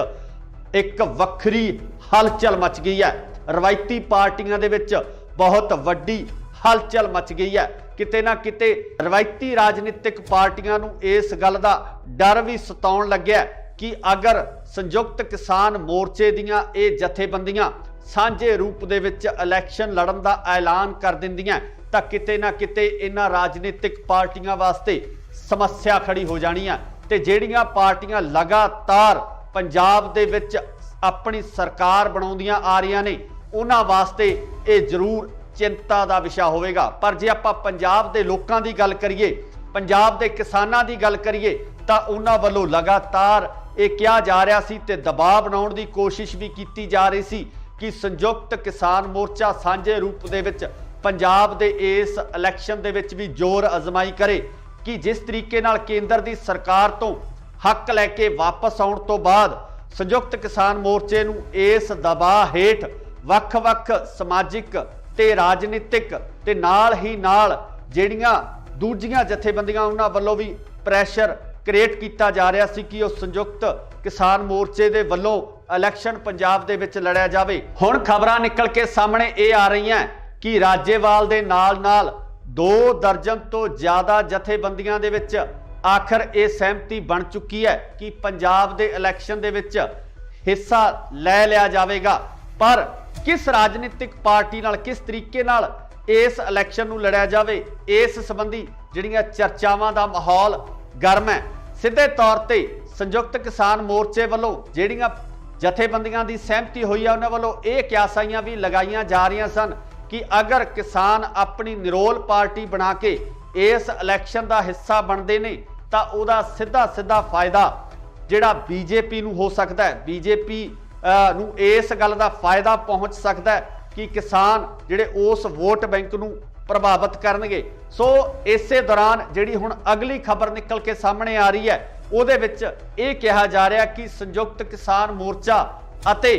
ਇੱਕ ਵੱਖਰੀ ਹਲਚਲ ਮਚ ਗਈ ਹੈ। ਰਵਾਇਤੀ ਪਾਰਟੀਆਂ ਦੇ ਵਿੱਚ ਬਹੁਤ ਵੱਡੀ ਹਲਚਲ ਮਚ ਗਈ ਹੈ। ਕਿਤੇ ਨਾ ਕਿਤੇ ਰਵਾਇਤੀ ਰਾਜਨੀਤਿਕ ਪਾਰਟੀਆਂ ਨੂੰ ਇਸ ਗੱਲ ਦਾ ਡਰ ਵੀ ਸਤਾਉਣ ਲੱਗਿਆ ਕਿ ਅਗਰ ਸੰਯੁਕਤ ਕਿਸਾਨ ਮੋਰਚੇ ਦੀਆਂ ਇਹ ਜਥੇਬੰਦੀਆਂ ਸਾਂਝੇ ਰੂਪ ਦੇ ਵਿੱਚ ਇਲੈਕਸ਼ਨ ਲੜਨ ਦਾ ਐਲਾਨ ਕਰ ਦਿੰਦੀਆਂ ਤਾਂ ਕਿਤੇ ਨਾ ਕਿਤੇ ਇਹਨਾਂ ਰਾਜਨੀਤਿਕ ਪਾਰਟੀਆਂ ਵਾਸਤੇ ਸਮੱਸਿਆ ਖੜੀ ਹੋ ਜਾਣੀ ਹੈ। ਤੇ ਜਿਹੜੀਆਂ ਪਾਰਟੀਆਂ ਲਗਾਤਾਰ ਪੰਜਾਬ ਦੇ ਵਿੱਚ ਆਪਣੀ ਸਰਕਾਰ ਬਣਾਉਂਦੀਆਂ ਆ ਰਹੀਆਂ ਨੇ ਉਹਨਾਂ ਵਾਸਤੇ ਇਹ ਜ਼ਰੂਰ ਚਿੰਤਾ ਦਾ ਵਿਸ਼ਾ ਹੋਵੇਗਾ। ਪਰ ਜੇ ਆਪਾਂ ਪੰਜਾਬ ਦੇ ਲੋਕਾਂ ਦੀ ਗੱਲ ਕਰੀਏ, ਪੰਜਾਬ ਦੇ ਕਿਸਾਨਾਂ ਦੀ ਗੱਲ ਕਰੀਏ ਤਾਂ ਉਹਨਾਂ ਵੱਲੋਂ ਲਗਾਤਾਰ ਇਹ ਕਿਹਾ ਜਾ ਰਿਹਾ ਸੀ ਤੇ ਦਬਾਅ ਬਣਾਉਣ ਦੀ ਕੋਸ਼ਿਸ਼ ਵੀ ਕੀਤੀ ਜਾ ਰਹੀ ਸੀ ਕਿ ਸੰਯੁਕਤ ਕਿਸਾਨ ਮੋਰਚਾ ਸਾਂਝੇ ਰੂਪ ਦੇ ਵਿੱਚ ਪੰਜਾਬ ਦੇ ਇਸ ਇਲੈਕਸ਼ਨ ਦੇ ਵਿੱਚ ਵੀ ਜ਼ੋਰ ਅਜ਼ਮਾਈ ਕਰੇ ਕਿ ਜਿਸ ਤਰੀਕੇ ਨਾਲ ਕੇਂਦਰ ਦੀ ਸਰਕਾਰ ਤੋਂ ਹੱਕ ਲੈ ਕੇ ਵਾਪਸ ਆਉਣ ਤੋਂ ਬਾਅਦ ਸੰਯੁਕਤ ਕਿਸਾਨ ਮੋਰਚੇ ਨੂੰ ਇਸ ਦਬਾਅ ਹੇਠ ਵੱਖ-ਵੱਖ ਸਮਾਜਿਕ ਤੇ ਰਾਜਨੀਤਿਕ ਤੇ ਨਾਲ ਹੀ ਨਾਲ ਜਿਹੜੀਆਂ ਦੂਜੀਆਂ ਜਥੇਬੰਦੀਆਂ ਉਹਨਾਂ ਵੱਲੋਂ ਵੀ ਪ੍ਰੈਸ਼ਰ ਕ੍ਰੀਏਟ ਕੀਤਾ ਜਾ ਰਿਹਾ ਸੀ ਕਿ ਉਹ ਸੰਯੁਕਤ ਕਿਸਾਨ ਮੋਰਚੇ ਦੇ ਵੱਲੋਂ ਇਲੈਕਸ਼ਨ ਪੰਜਾਬ ਦੇ ਵਿੱਚ ਲੜਿਆ ਜਾਵੇ। ਹੁਣ ਖਬਰਾਂ ਨਿਕਲ ਕੇ ਸਾਹਮਣੇ ਇਹ ਆ ਰਹੀਆਂ ਕਿ ਰਾਜੇਵਾਲ ਦੇ ਨਾਲ 2 ਦਰਜਨ ਤੋਂ ਜ਼ਿਆਦਾ ਜਥੇਬੰਦੀਆਂ ਦੇ ਵਿੱਚ ਆਖਰ ਇਹ ਸਹਿਮਤੀ ਬਣ ਚੁੱਕੀ ਹੈ ਕਿ ਪੰਜਾਬ ਦੇ ਇਲੈਕਸ਼ਨ ਦੇ ਵਿੱਚ ਹਿੱਸਾ ਲੈ ਲਿਆ ਜਾਵੇਗਾ। ਪਰ ਕਿਸ ਰਾਜਨੀਤਿਕ ਪਾਰਟੀ ਨਾਲ ਕਿਸ ਤਰੀਕੇ ਨਾਲ ਇਸ ਇਲੈਕਸ਼ਨ ਨੂੰ ਲੜਿਆ ਜਾਵੇ, ਇਸ ਸੰਬੰਧੀ ਜਿਹੜੀਆਂ ਚਰਚਾਵਾਂ ਦਾ ਮਾਹੌਲ ਗਰਮ ਹੈ। ਸਿੱਧੇ ਤੌਰ ਤੇ ਸੰਯੁਕਤ ਕਿਸਾਨ ਮੋਰਚੇ ਵੱਲੋਂ ਜਿਹੜੀਆਂ ਜਥੇਬੰਦੀਆਂ ਦੀ ਸਹਿਮਤੀ ਹੋਈ ਹੈ ਉਹਨਾਂ ਵੱਲੋਂ ਇਹ ਕਿਆਸਾਈਆਂ ਵੀ ਲਗਾਈਆਂ ਜਾ ਰਹੀਆਂ ਸਨ ਕਿ ਅਗਰ ਕਿਸਾਨ ਆਪਣੀ ਨਿਰੋਲ ਪਾਰਟੀ ਬਣਾ ਕੇ ਇਸ ਇਲੈਕਸ਼ਨ ਦਾ ਹਿੱਸਾ ਬਣਦੇ ਨੇ ਤਾਂ ਉਹਦਾ ਸਿੱਧਾ ਫਾਇਦਾ ਜਿਹੜਾ ਬੀਜੇਪੀ ਨੂੰ ਹੋ ਸਕਦਾ ਹੈ। ਬੀਜੇਪੀ ਨੂੰ ਇਸ ਗੱਲ ਦਾ ਫਾਇਦਾ ਪਹੁੰਚ ਸਕਦਾ ਹੈ ਕਿ ਕਿਸਾਨ ਜਿਹੜੇ ਉਸ ਵੋਟ ਬੈਂਕ ਨੂੰ ਪ੍ਰਭਾਵਿਤ ਕਰਨਗੇ। ਸੋ ਇਸੇ ਦੌਰਾਨ ਜਿਹੜੀ ਹੁਣ ਅਗਲੀ ਖਬਰ ਨਿਕਲ ਕੇ ਸਾਹਮਣੇ ਆ ਰਹੀ ਹੈ ਉਹਦੇ ਵਿੱਚ ਇਹ ਕਿਹਾ ਜਾ ਰਿਹਾ ਕਿ ਸੰਯੁਕਤ ਕਿਸਾਨ ਮੋਰਚਾ ਅਤੇ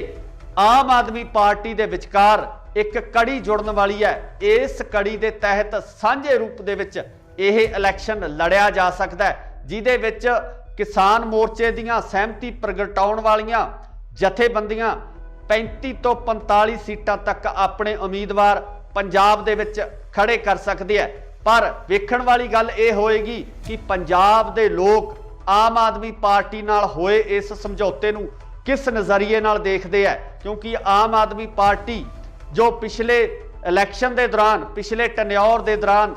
ਆਮ ਆਦਮੀ ਪਾਰਟੀ ਦੇ ਵਿਚਕਾਰ ਇੱਕ ਕੜੀ ਜੁੜਨ ਵਾਲੀ ਹੈ। ਇਸ ਕੜੀ ਦੇ ਤਹਿਤ ਸਾਂਝੇ ਰੂਪ ਦੇ ਵਿੱਚ ਇਹ ਇਲੈਕਸ਼ਨ ਲੜਿਆ ਜਾ ਸਕਦਾ ਹੈ, ਜਿਹਦੇ ਵਿੱਚ ਕਿਸਾਨ ਮੋਰਚੇ ਦੀਆਂ ਸਹਿਮਤੀ ਪ੍ਰਗਟਾਉਣ ਵਾਲੀਆਂ ਜਥੇਬੰਦੀਆਂ 35 ਤੋਂ 45 ਸੀਟਾਂ ਤੱਕ ਆਪਣੇ ਉਮੀਦਵਾਰ ਪੰਜਾਬ ਦੇ ਵਿੱਚ ਖੜੇ ਕਰ ਸਕਦੇ ਆ। ਪਰ ਵੇਖਣ ਵਾਲੀ ਗੱਲ ਇਹ ਹੋਏਗੀ ਕਿ ਪੰਜਾਬ ਦੇ ਲੋਕ ਆਮ ਆਦਮੀ ਪਾਰਟੀ ਨਾਲ ਹੋਏ ਇਸ ਸਮਝੌਤੇ ਨੂੰ ਕਿਸ ਨਜ਼ਰੀਏ ਨਾਲ ਦੇਖਦੇ ਆ, ਕਿਉਂਕਿ ਆਮ ਆਦਮੀ ਪਾਰਟੀ ਜੋ ਪਿਛਲੇ ਇਲੈਕਸ਼ਨ ਦੇ ਦੌਰਾਨ ਪਿਛਲੇ ਟੈਨਿਓਰ ਦੇ ਦੌਰਾਨ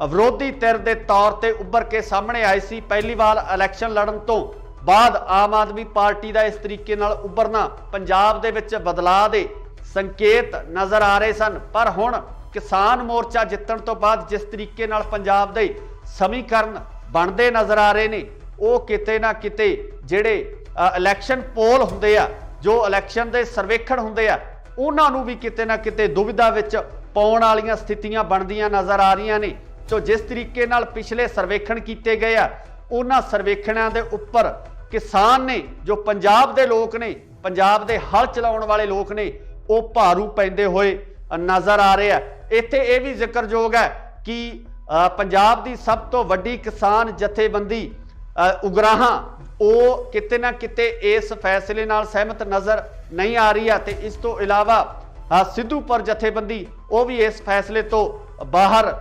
ਵਿਰੋਧੀ ਧਿਰ ਦੇ ਤੌਰ ਤੇ ਉੱਭਰ ਕੇ ਸਾਹਮਣੇ ਆਈ ਸੀ, ਪਹਿਲੀ ਵਾਰ ਇਲੈਕਸ਼ਨ ਲੜਨ ਤੋਂ ਬਾਅਦ ਆਮ ਆਦਮੀ ਪਾਰਟੀ ਦਾ ਇਸ ਤਰੀਕੇ ਨਾਲ ਉੱਭਰਨਾ ਪੰਜਾਬ ਦੇ ਵਿੱਚ ਬਦਲਾਅ ਦੇ ਸੰਕੇਤ ਨਜ਼ਰ ਆ ਰਹੇ ਸਨ। ਪਰ ਹੁਣ ਕਿਸਾਨ ਮੋਰਚਾ ਜਿੱਤਣ ਤੋਂ ਬਾਅਦ ਜਿਸ ਤਰੀਕੇ ਨਾਲ ਪੰਜਾਬ ਦੇ ਸਮੀਕਰਨ ਬਣਦੇ ਨਜ਼ਰ ਆ ਰਹੇ ਨੇ, ਉਹ ਕਿਤੇ ਨਾ ਕਿਤੇ ਜਿਹੜੇ ਇਲੈਕਸ਼ਨ ਪੋਲ ਹੁੰਦੇ ਆ, ਜੋ ਇਲੈਕਸ਼ਨ ਦੇ ਸਰਵੇਖਣ ਹੁੰਦੇ ਆ, ਉਹਨਾਂ ਨੂੰ ਵੀ ਕਿਤੇ ਨਾ ਕਿਤੇ ਦੁਵਿਧਾ ਵਿੱਚ ਪਾਉਣ ਵਾਲੀਆਂ ਸਥਿਤੀਆਂ ਬਣਦੀਆਂ ਨਜ਼ਰ ਆ ਰਹੀਆਂ ਨੇ। ਸੋ ਜਿਸ ਤਰੀਕੇ ਨਾਲ ਪਿਛਲੇ ਸਰਵੇਖਣ ਕੀਤੇ ਗਏ ਆ, ਉਹਨਾਂ ਸਰਵੇਖਣਾਂ ਦੇ ਉੱਪਰ ਕਿਸਾਨ ਨੇ, ਜੋ ਪੰਜਾਬ ਦੇ ਲੋਕ ਨੇ, ਪੰਜਾਬ ਦੇ ਹਲ ਚਲਾਉਣ ਵਾਲੇ ਲੋਕ ਨੇ, ਉਹ ਭਾਰੂ ਪੈਂਦੇ ਹੋਏ ਨਜ਼ਰ ਆ ਰਹੇ ਆ। ਇੱਥੇ ਇਹ ਵੀ ਜ਼ਿਕਰਯੋਗ ਹੈ ਕਿ ਪੰਜਾਬ ਦੀ ਸਭ ਤੋਂ ਵੱਡੀ ਕਿਸਾਨ ਜਥੇਬੰਦੀ ਉਗਰਾਹਾਂ ਉਹ ਕਿਤੇ ਨਾ ਕਿਤੇ ਇਸ ਫੈਸਲੇ ਨਾਲ ਸਹਿਮਤ ਨਜ਼ਰ ਨਹੀਂ ਆ ਰਹੀ ਹੈ ਤੇ ਇਸ ਤੋਂ ਇਲਾਵਾ ਸਿੱਧੂਪੁਰ ਜਥੇਬੰਦੀ ਉਹ ਵੀ ਇਸ ਫੈਸਲੇ ਤੋਂ ਬਾਹਰ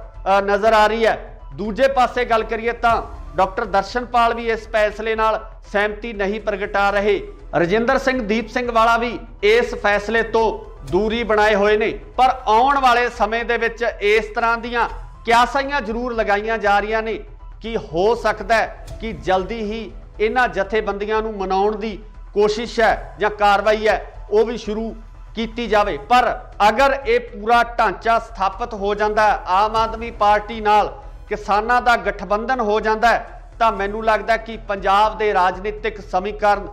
ਨਜ਼ਰ ਆ ਰਹੀ ਹੈ। ਦੂਜੇ ਪਾਸੇ ਗੱਲ ਕਰੀਏ ਤਾਂ ਡਾਕਟਰ ਦਰਸ਼ਨਪਾਲ ਵੀ ਇਸ ਫੈਸਲੇ ਨਾਲ ਸਹਿਮਤੀ ਨਹੀਂ ਪ੍ਰਗਟਾ ਰਹੇ। ਰਜਿੰਦਰ ਸਿੰਘ ਦੀਪ ਸਿੰਘ ਵਾਲਾ ਵੀ ਇਸ ਫੈਸਲੇ ਤੋਂ ਦੂਰੀ ਬਣਾਏ ਹੋਏ ਨੇ। ਪਰ ਆਉਣ ਵਾਲੇ ਸਮੇਂ ਦੇ ਵਿੱਚ ਇਸ ਤਰ੍ਹਾਂ ਦੀਆਂ ਕਿਆਸਾਈਆਂ ਜ਼ਰੂਰ ਲਗਾਈਆਂ ਜਾ ਰਹੀਆਂ ਨੇ ਕਿ ਹੋ ਸਕਦਾ ਹੈ ਕਿ ਜਲਦੀ ਹੀ ਇਹਨਾਂ ਜਥੇਬੰਦੀਆਂ ਨੂੰ ਮਨਾਉਣ ਦੀ ਕੋਸ਼ਿਸ਼ ਹੈ ਜਾਂ ਕਾਰਵਾਈ ਹੈ ਉਹ ਵੀ ਸ਼ੁਰੂ ਕੀਤੀ ਜਾਵੇ। ਪਰ ਅਗਰ ਇਹ ਪੂਰਾ ਢਾਂਚਾ ਸਥਾਪਿਤ ਹੋ ਜਾਂਦਾ ਹੈ, ਆਮ ਆਦਮੀ ਪਾਰਟੀ ਨਾਲ ਕਿਸਾਨਾਂ ਦਾ ਗਠਬੰਧਨ ਹੋ ਜਾਂਦਾ ਹੈ, ਤਾਂ ਮੈਨੂੰ ਲੱਗਦਾ ਕਿ ਪੰਜਾਬ ਦੇ ਰਾਜਨੀਤਿਕ ਸਮੀਕਰਨ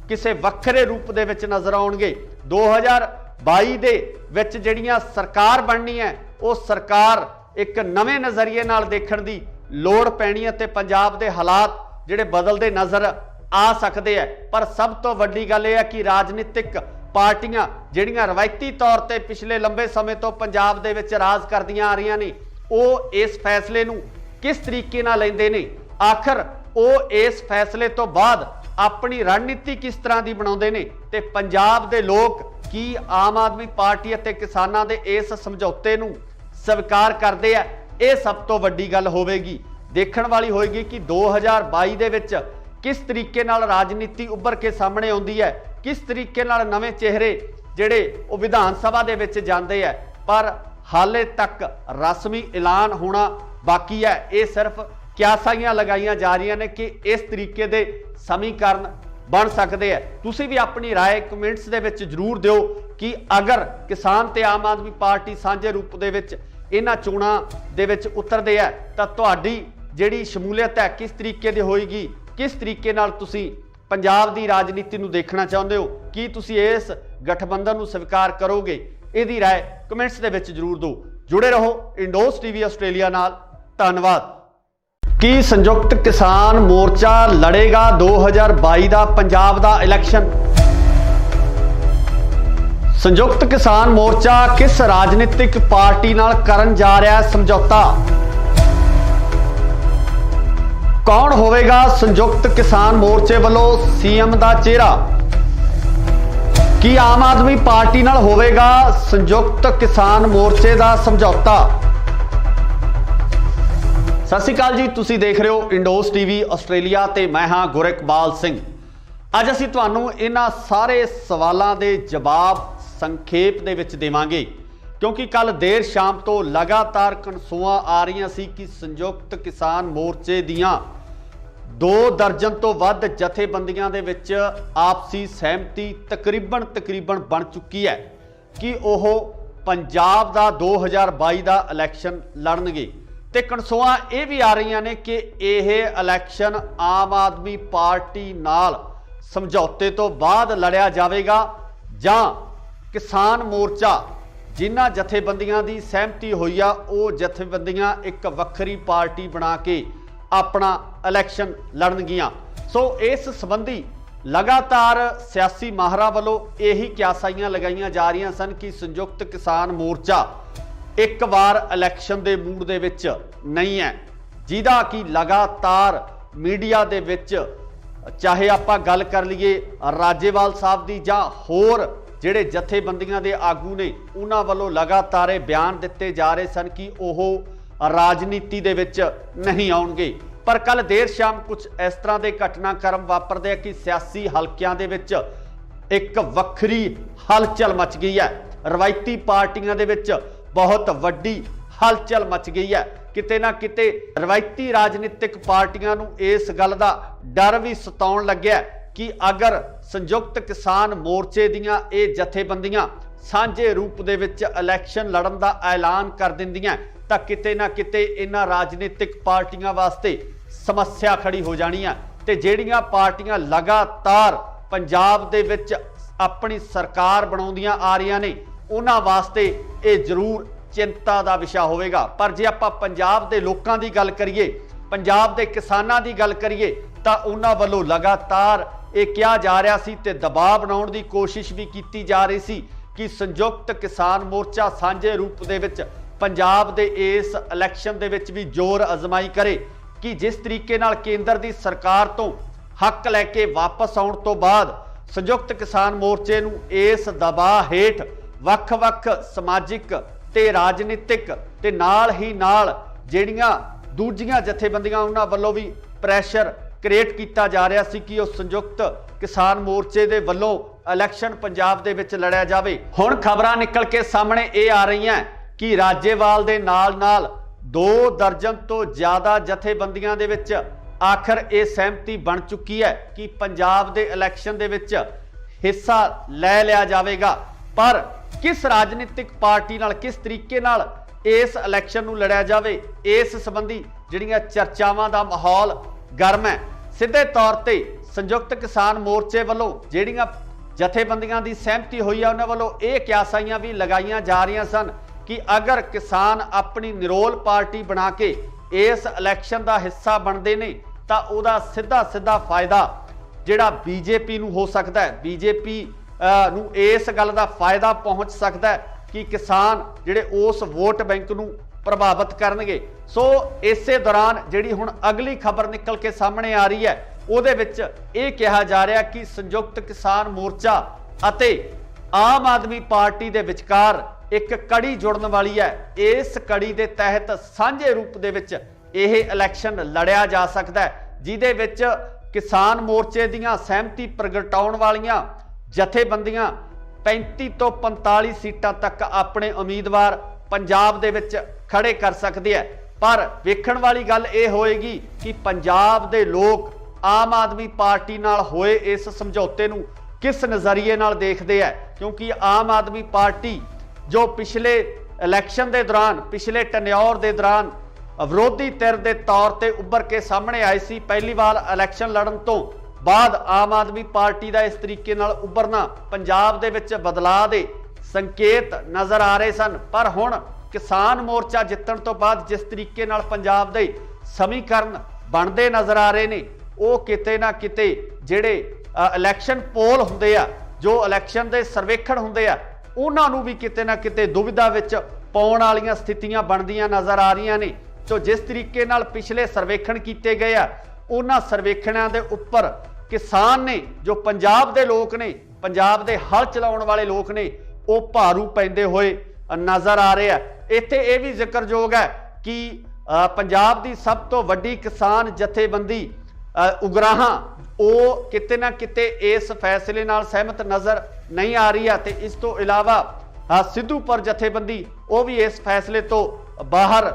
ਕਿਸੇ ਵੱਖਰੇ ਰੂਪ ਦੇ ਵਿੱਚ ਨਜ਼ਰ ਆਉਣਗੇ। 2022 ਦੇ ਵਿੱਚ ਜਿਹੜੀਆਂ ਸਰਕਾਰ ਬਣਨੀ ਹੈ, ਉਹ ਸਰਕਾਰ ਇੱਕ ਨਵੇਂ ਨਜ਼ਰੀਏ ਨਾਲ ਦੇਖਣ ਦੀ ਲੋੜ ਪੈਣੀ ਹੈ ਤੇ ਪੰਜਾਬ ਦੇ ਹਾਲਾਤ ਜਿਹੜੇ ਬਦਲਦੇ ਨਜ਼ਰ ਆ ਸਕਦੇ ਆ। ਪਰ ਸਭ ਤੋਂ ਵੱਡੀ ਗੱਲ ਇਹ ਹੈ ਕਿ ਰਾਜਨੀਤਿਕ ਪਾਰਟੀਆਂ ਜਿਹੜੀਆਂ ਰਵਾਇਤੀ ਤੌਰ ਤੇ ਪਿਛਲੇ ਲੰਬੇ ਸਮੇਂ ਤੋਂ ਪੰਜਾਬ ਦੇ ਵਿੱਚ ਰਾਜ ਕਰਦੀਆਂ ਆ ਰਹੀਆਂ ਨੇ, ਉਹ ਇਸ ਫੈਸਲੇ ਨੂੰ ਕਿਸ ਤਰੀਕੇ ਨਾਲ ਲੈਂਦੇ ਨੇ, ਆਖਰ ਉਹ ਇਸ ਫੈਸਲੇ ਤੋਂ ਬਾਅਦ ਆਪਣੀ ਰਣਨੀਤੀ ਕਿਸ ਤਰ੍ਹਾਂ ਦੀ ਬਣਾਉਂਦੇ ਨੇ ਤੇ ਪੰਜਾਬ ਦੇ ਲੋਕ ਕੀ ਆਮ ਆਦਮੀ ਪਾਰਟੀ ਅਤੇ ਕਿਸਾਨਾਂ ਦੇ ਇਸ ਸਮਝੌਤੇ ਨੂੰ ਸਵੀਕਾਰ ਕਰਦੇ ਆ। ਇਹ ਸਭ ਤੋਂ ਵੱਡੀ ਗੱਲ ਹੋਵੇਗੀ, ਦੇਖਣ ਵਾਲੀ ਹੋਏਗੀ ਕਿ 2022 ਦੇ ਵਿੱਚ ਕਿਸ ਤਰੀਕੇ ਨਾਲ ਰਾਜਨੀਤੀ ਉੱਭਰ ਕੇ ਸਾਹਮਣੇ ਆਉਂਦੀ ਹੈ, ਕਿਸ ਤਰੀਕੇ ਨਾਲ ਨਵੇਂ ਚਿਹਰੇ ਜਿਹੜੇ ਉਹ ਵਿਧਾਨ ਸਭਾ ਦੇ ਵਿੱਚ ਜਾਂਦੇ ਆ। ਪਰ ਹਾਲੇ ਤੱਕ ਰਸਮੀ ਐਲਾਨ ਹੋਣਾ ਬਾਕੀ ਹੈ। ਇਹ ਸਿਰਫ ਕਿਆਸਾਈਆਂ ਲਗਾਈਆਂ ਜਾ ਰਹੀਆਂ ਨੇ ਕਿ ਇਸ ਤਰੀਕੇ ਦੇ ਸਮੀਕਰਨ ਬਣ ਸਕਦੇ ਆ। ਤੁਸੀਂ ਵੀ ਆਪਣੀ ਰਾਏ ਕਮੈਂਟਸ ਦੇ ਵਿੱਚ ਜ਼ਰੂਰ ਦਿਓ ਕਿ ਅਗਰ ਕਿਸਾਨ ਤੇ ਆਮ ਆਦਮੀ ਪਾਰਟੀ ਸਾਂਝੇ ਰੂਪ ਦੇ ਵਿੱਚ ਇਹਨਾਂ ਚੋਣਾਂ ਦੇ ਵਿੱਚ ਉਤਰਦੇ ਆ ਤਾਂ ਤੁਹਾਡੀ ਜਿਹੜੀ ਸ਼ਮੂਲੀਅਤ ਹੈ ਕਿਸ ਤਰੀਕੇ ਦੀ ਹੋਏਗੀ, ਕਿਸ ਤਰੀਕੇ ਨਾਲ ਤੁਸੀਂ ਪੰਜਾਬ ਦੀ ਰਾਜਨੀਤੀ ਨੂੰ ਦੇਖਣਾ ਚਾਹੁੰਦੇ ਹੋ, ਕੀ ਤੁਸੀਂ ਇਸ ਗਠਬੰਧਨ ਨੂੰ ਸਵੀਕਾਰ ਕਰੋਗੇ? ਇਹਦੀ ਰਾਏ ਕਮੈਂਟਸ ਦੇ ਵਿੱਚ ਜ਼ਰੂਰ ਦਿਓ। ਜੁੜੇ ਰਹੋ ਇੰਡੋਸ ਟੀਵੀ ਆਸਟ੍ਰੇਲੀਆ ਨਾਲ। ਧੰਨਵਾਦ। ਕੀ ਸੰਯੁਕਤ ਕਿਸਾਨ ਮੋਰਚਾ ਲੜੇਗਾ 2022 ਦਾ ਪੰਜਾਬ ਦਾ ਇਲੈਕਸ਼ਨ? ਸੰਯੁਕਤ ਕਿਸਾਨ ਮੋਰਚਾ ਕਿਸ ਰਾਜਨੀਤਿਕ ਪਾਰਟੀ ਨਾਲ ਕਰਨ ਜਾ ਰਿਹਾ ਹੈ ਸਮਝੌਤਾ? कौन होवेगा संयुक्त किसान मोर्चे वालों सीएम दा चेहरा? की आम आदमी पार्टी नाल होवेगा संयुक्त किसान मोर्चे दा समझौता? सत श्री अकाल जी, तुसी देख रहे हो इंडोस टीवी आस्ट्रेलिया ते मैं हां गुरकबाल सिंह। अज असीं तुहानूं इन्हां सारे सवालों के जवाब संखेप दे विच देवांगे, क्योंकि कल देर शाम तो लगातार कनसूआं आ रही सी कि संयुक्त किसान मोर्चे दियां 2 दर्जन तो वध जथेबंदियां दे विच आपसी सहमति तकरीबन बन चुकी है कि वह पंजाब दा 2022 दा इलैक्शन लड़नगे। ते कनसूआं ये भी आ रही ने कि यह इलैक्शन आम आदमी पार्टी नाल समझौते तो बाद लड़िया जाएगा जां किसान मोर्चा जिन्हां जथेबंदियां दी सहमति हुई आ वो जथेबंदियां एक वक्री पार्टी बना के अपना इलैक्शन लड़नगियां। सो इस संबंधी लगातार सियासी माहरां वालों यही क्यासाइयां लगाईयां जा रही सन कि संयुक्त किसान मोर्चा एक बार इलैक्शन के मूड दे विच नहीं है, जिहदा कि लगातार मीडिया दे विच चाहे आपां गल कर लीए राजेवाल साहब दी जां होर ਜਿਹੜੇ ਜਥੇਬੰਦੀਆਂ ਦੇ ਆਗੂ ਨੇ ਉਹਨਾਂ ਵੱਲੋਂ ਲਗਾਤਾਰ ਇਹ ਬਿਆਨ ਦਿੱਤੇ ਜਾ ਰਹੇ ਸਨ ਕਿ ਉਹ ਰਾਜਨੀਤੀ ਦੇ ਵਿੱਚ ਨਹੀਂ ਆਉਣਗੇ। ਪਰ ਕੱਲ ਦੇਰ ਸ਼ਾਮ ਕੁਝ ਇਸ ਤਰ੍ਹਾਂ ਦੇ ਘਟਨਾਕ੍ਰਮ ਵਾਪਰਦੇ ਆ ਕਿ ਸਿਆਸੀ ਹਲਕਿਆਂ ਦੇ ਵਿੱਚ ਇੱਕ ਵੱਖਰੀ ਹਲਚਲ ਮਚ ਗਈ ਹੈ। ਰਵਾਇਤੀ ਪਾਰਟੀਆਂ ਦੇ ਵਿੱਚ ਬਹੁਤ ਵੱਡੀ ਹਲਚਲ ਮਚ ਗਈ ਹੈ। ਕਿਤੇ ਨਾ ਕਿਤੇ ਰਵਾਇਤੀ ਰਾਜਨੀਤਿਕ ਪਾਰਟੀਆਂ ਨੂੰ ਇਸ ਗੱਲ ਦਾ ਡਰ ਵੀ ਸਤਾਉਣ ਲੱਗਿਆ कि अगर संयुक्त किसान मोर्चे दियां ये जथेबंदियां सांझे रूप दे विच इलैक्शन लड़न दा ऐलान कर दिंदियां तां किते ना किते इन्हां राजनीतिक पार्टियां वास्ते समस्या खड़ी हो जानी है। ते जिहड़ियां पार्टियां लगातार पंजाब दे विच अपनी सरकार बनाउंदियां आ रहीआं ने उन्हां वास्ते ये जरूर चिंता दा विषय होवेगा। पर जे आपां पंजाब दे लोकां दी गल करिए, पंजाब दे किसानां दी गल करिए तां उन्हां वल्लों लगातार ये कहा जा रहा सी ते दबाव बनाउण दी कोशिश भी की जा रही सी कि संयुक्त किसान मोर्चा सांझे रूप दे विच पंजाब दे इस इलैक्शन दे विच भी जोर अजमाई करे कि जिस तरीके नाल केंद्र दी सरकार तो हक लैके वापस आउण तो बाद संयुक्त किसान मोर्चे नूं इस दबाव हेठ वख-वख समाजिक ते राजनीतिक ते नाल ही नाल जिहड़ियां दूजियां जथेबंदियां उन्हां वल्लों भी प्रैशर क्रिएट किया जा रहा सी कि संयुक्त किसान मोर्चे दे वल्लों इलैक्शन पंजाब दे विच लड़िया जावे। हुण खबरां निकल के सामने ये आ रही हैं कि राजेवाल दे नाल 2 दर्जन तो ज़्यादा जथेबंदियां दे विच आखिर ये सहमति बन चुकी है कि पंजाब दे इलैक्शन दे विच हिस्सा लै लिया जावेगा। पर किस राजनीतिक पार्टी नाल किस तरीके नाल इस इलैक्शन नूं लड़िया जावे, इस संबंधी जिहड़ियां चर्चावां दा माहौल गर्म है। सीधे तौर पर संयुक्त किसान मोर्चे वालों जिहड़ियां जथेबंदियां दी सहमति हुई है उन्हां वालों ये क्यासाइयां भी लगाईयां जा रही सन कि अगर किसान अपनी निरोल पार्टी बना के इस इलैक्शन का हिस्सा बनते ने तां उहदा सीधा फायदा जिहड़ा बीजेपी नूं हो सकता है, बीजेपी नूं इस गल का फायदा पहुँच सकता है कि किसान जिहड़े उस वोट बैंक नूं प्रभावित करनगे। सो इसे दौरान जिहड़ी हुण अगली खबर निकल के सामने आ रही है उहदे विच ये कहा जा रहा कि संयुक्त किसान मोर्चा अते आम आदमी पार्टी दे विचकार एक कड़ी जुड़न वाली है। इस कड़ी दे तहत सांझे रूप दे विच यह इलैक्शन लड़िया जा सकता है, जिहदे विच किसान मोर्चे दीयां सहमति प्रगटाउण वालियां जथेबंदियां 35 तो 45 सीटां तक अपने उम्मीदवार पंजाब दे विच खड़े कर सकते हैं। पर वेखण वाली गल ये होएगी कि पंजाब दे लोग आम आदमी पार्टी नाल होए इस समझौते नूं किस नज़रिए नाल देखते हैं, क्योंकि आम आदमी पार्टी जो पिछले इलैक्शन के दौरान पिछले टन्योर के दौरान विरोधी धिर के तौर पर उभर के सामने आई सी, पहली बार इलैक्शन लड़न तो बाद आम आदमी पार्टी का इस तरीके नाल उभरना पंजाब दे विच बदलाव दे संकेत नज़र आ रहे सन। पर हुण किसान मोर्चा जितण तो बाद जिस तरीके नाल पंजाब दे समीकरण बनते नज़र आ रहे ने वो किते ना किते जिहड़े इलैक्शन पोल हुंदे आ, जो इलैक्शन के सर्वेखण हुंदे आ, उन्हां नूं भी किते ना किते दुविधा विच पाउण वालीआं स्थितियां बनदियां नज़र आ रही ने। तो जिस तरीके नाल पिछले सर्वेखण किए गए आ ਉਹਨਾਂ ਸਰਵੇਖਣਾਂ ਦੇ ਉੱਪਰ ਕਿਸਾਨ ਨੇ, ਜੋ ਪੰਜਾਬ ਦੇ ਲੋਕ ਨੇ, ਪੰਜਾਬ ਦੇ ਹਲ ਚਲਾਉਣ ਵਾਲੇ ਲੋਕ ਨੇ, ਉਹ ਭਾਰੂ ਪੈਂਦੇ ਹੋਏ ਨਜ਼ਰ ਆ ਰਹੇ ਆ। ਇੱਥੇ ਇਹ ਵੀ ਜ਼ਿਕਰਯੋਗ ਹੈ ਕਿ ਪੰਜਾਬ ਦੀ ਸਭ ਤੋਂ ਵੱਡੀ ਕਿਸਾਨ ਜਥੇਬੰਦੀ ਉਗਰਾਹਾਂ ਉਹ ਕਿਤੇ ਨਾ ਕਿਤੇ ਇਸ ਫੈਸਲੇ ਨਾਲ ਸਹਿਮਤ ਨਜ਼ਰ ਨਹੀਂ ਆ ਰਹੀ ਹੈ ਤੇ ਇਸ ਤੋਂ ਇਲਾਵਾ ਸਿੱਧੂਪੁਰ ਜਥੇਬੰਦੀ ਉਹ ਵੀ ਇਸ ਫੈਸਲੇ ਤੋਂ ਬਾਹਰ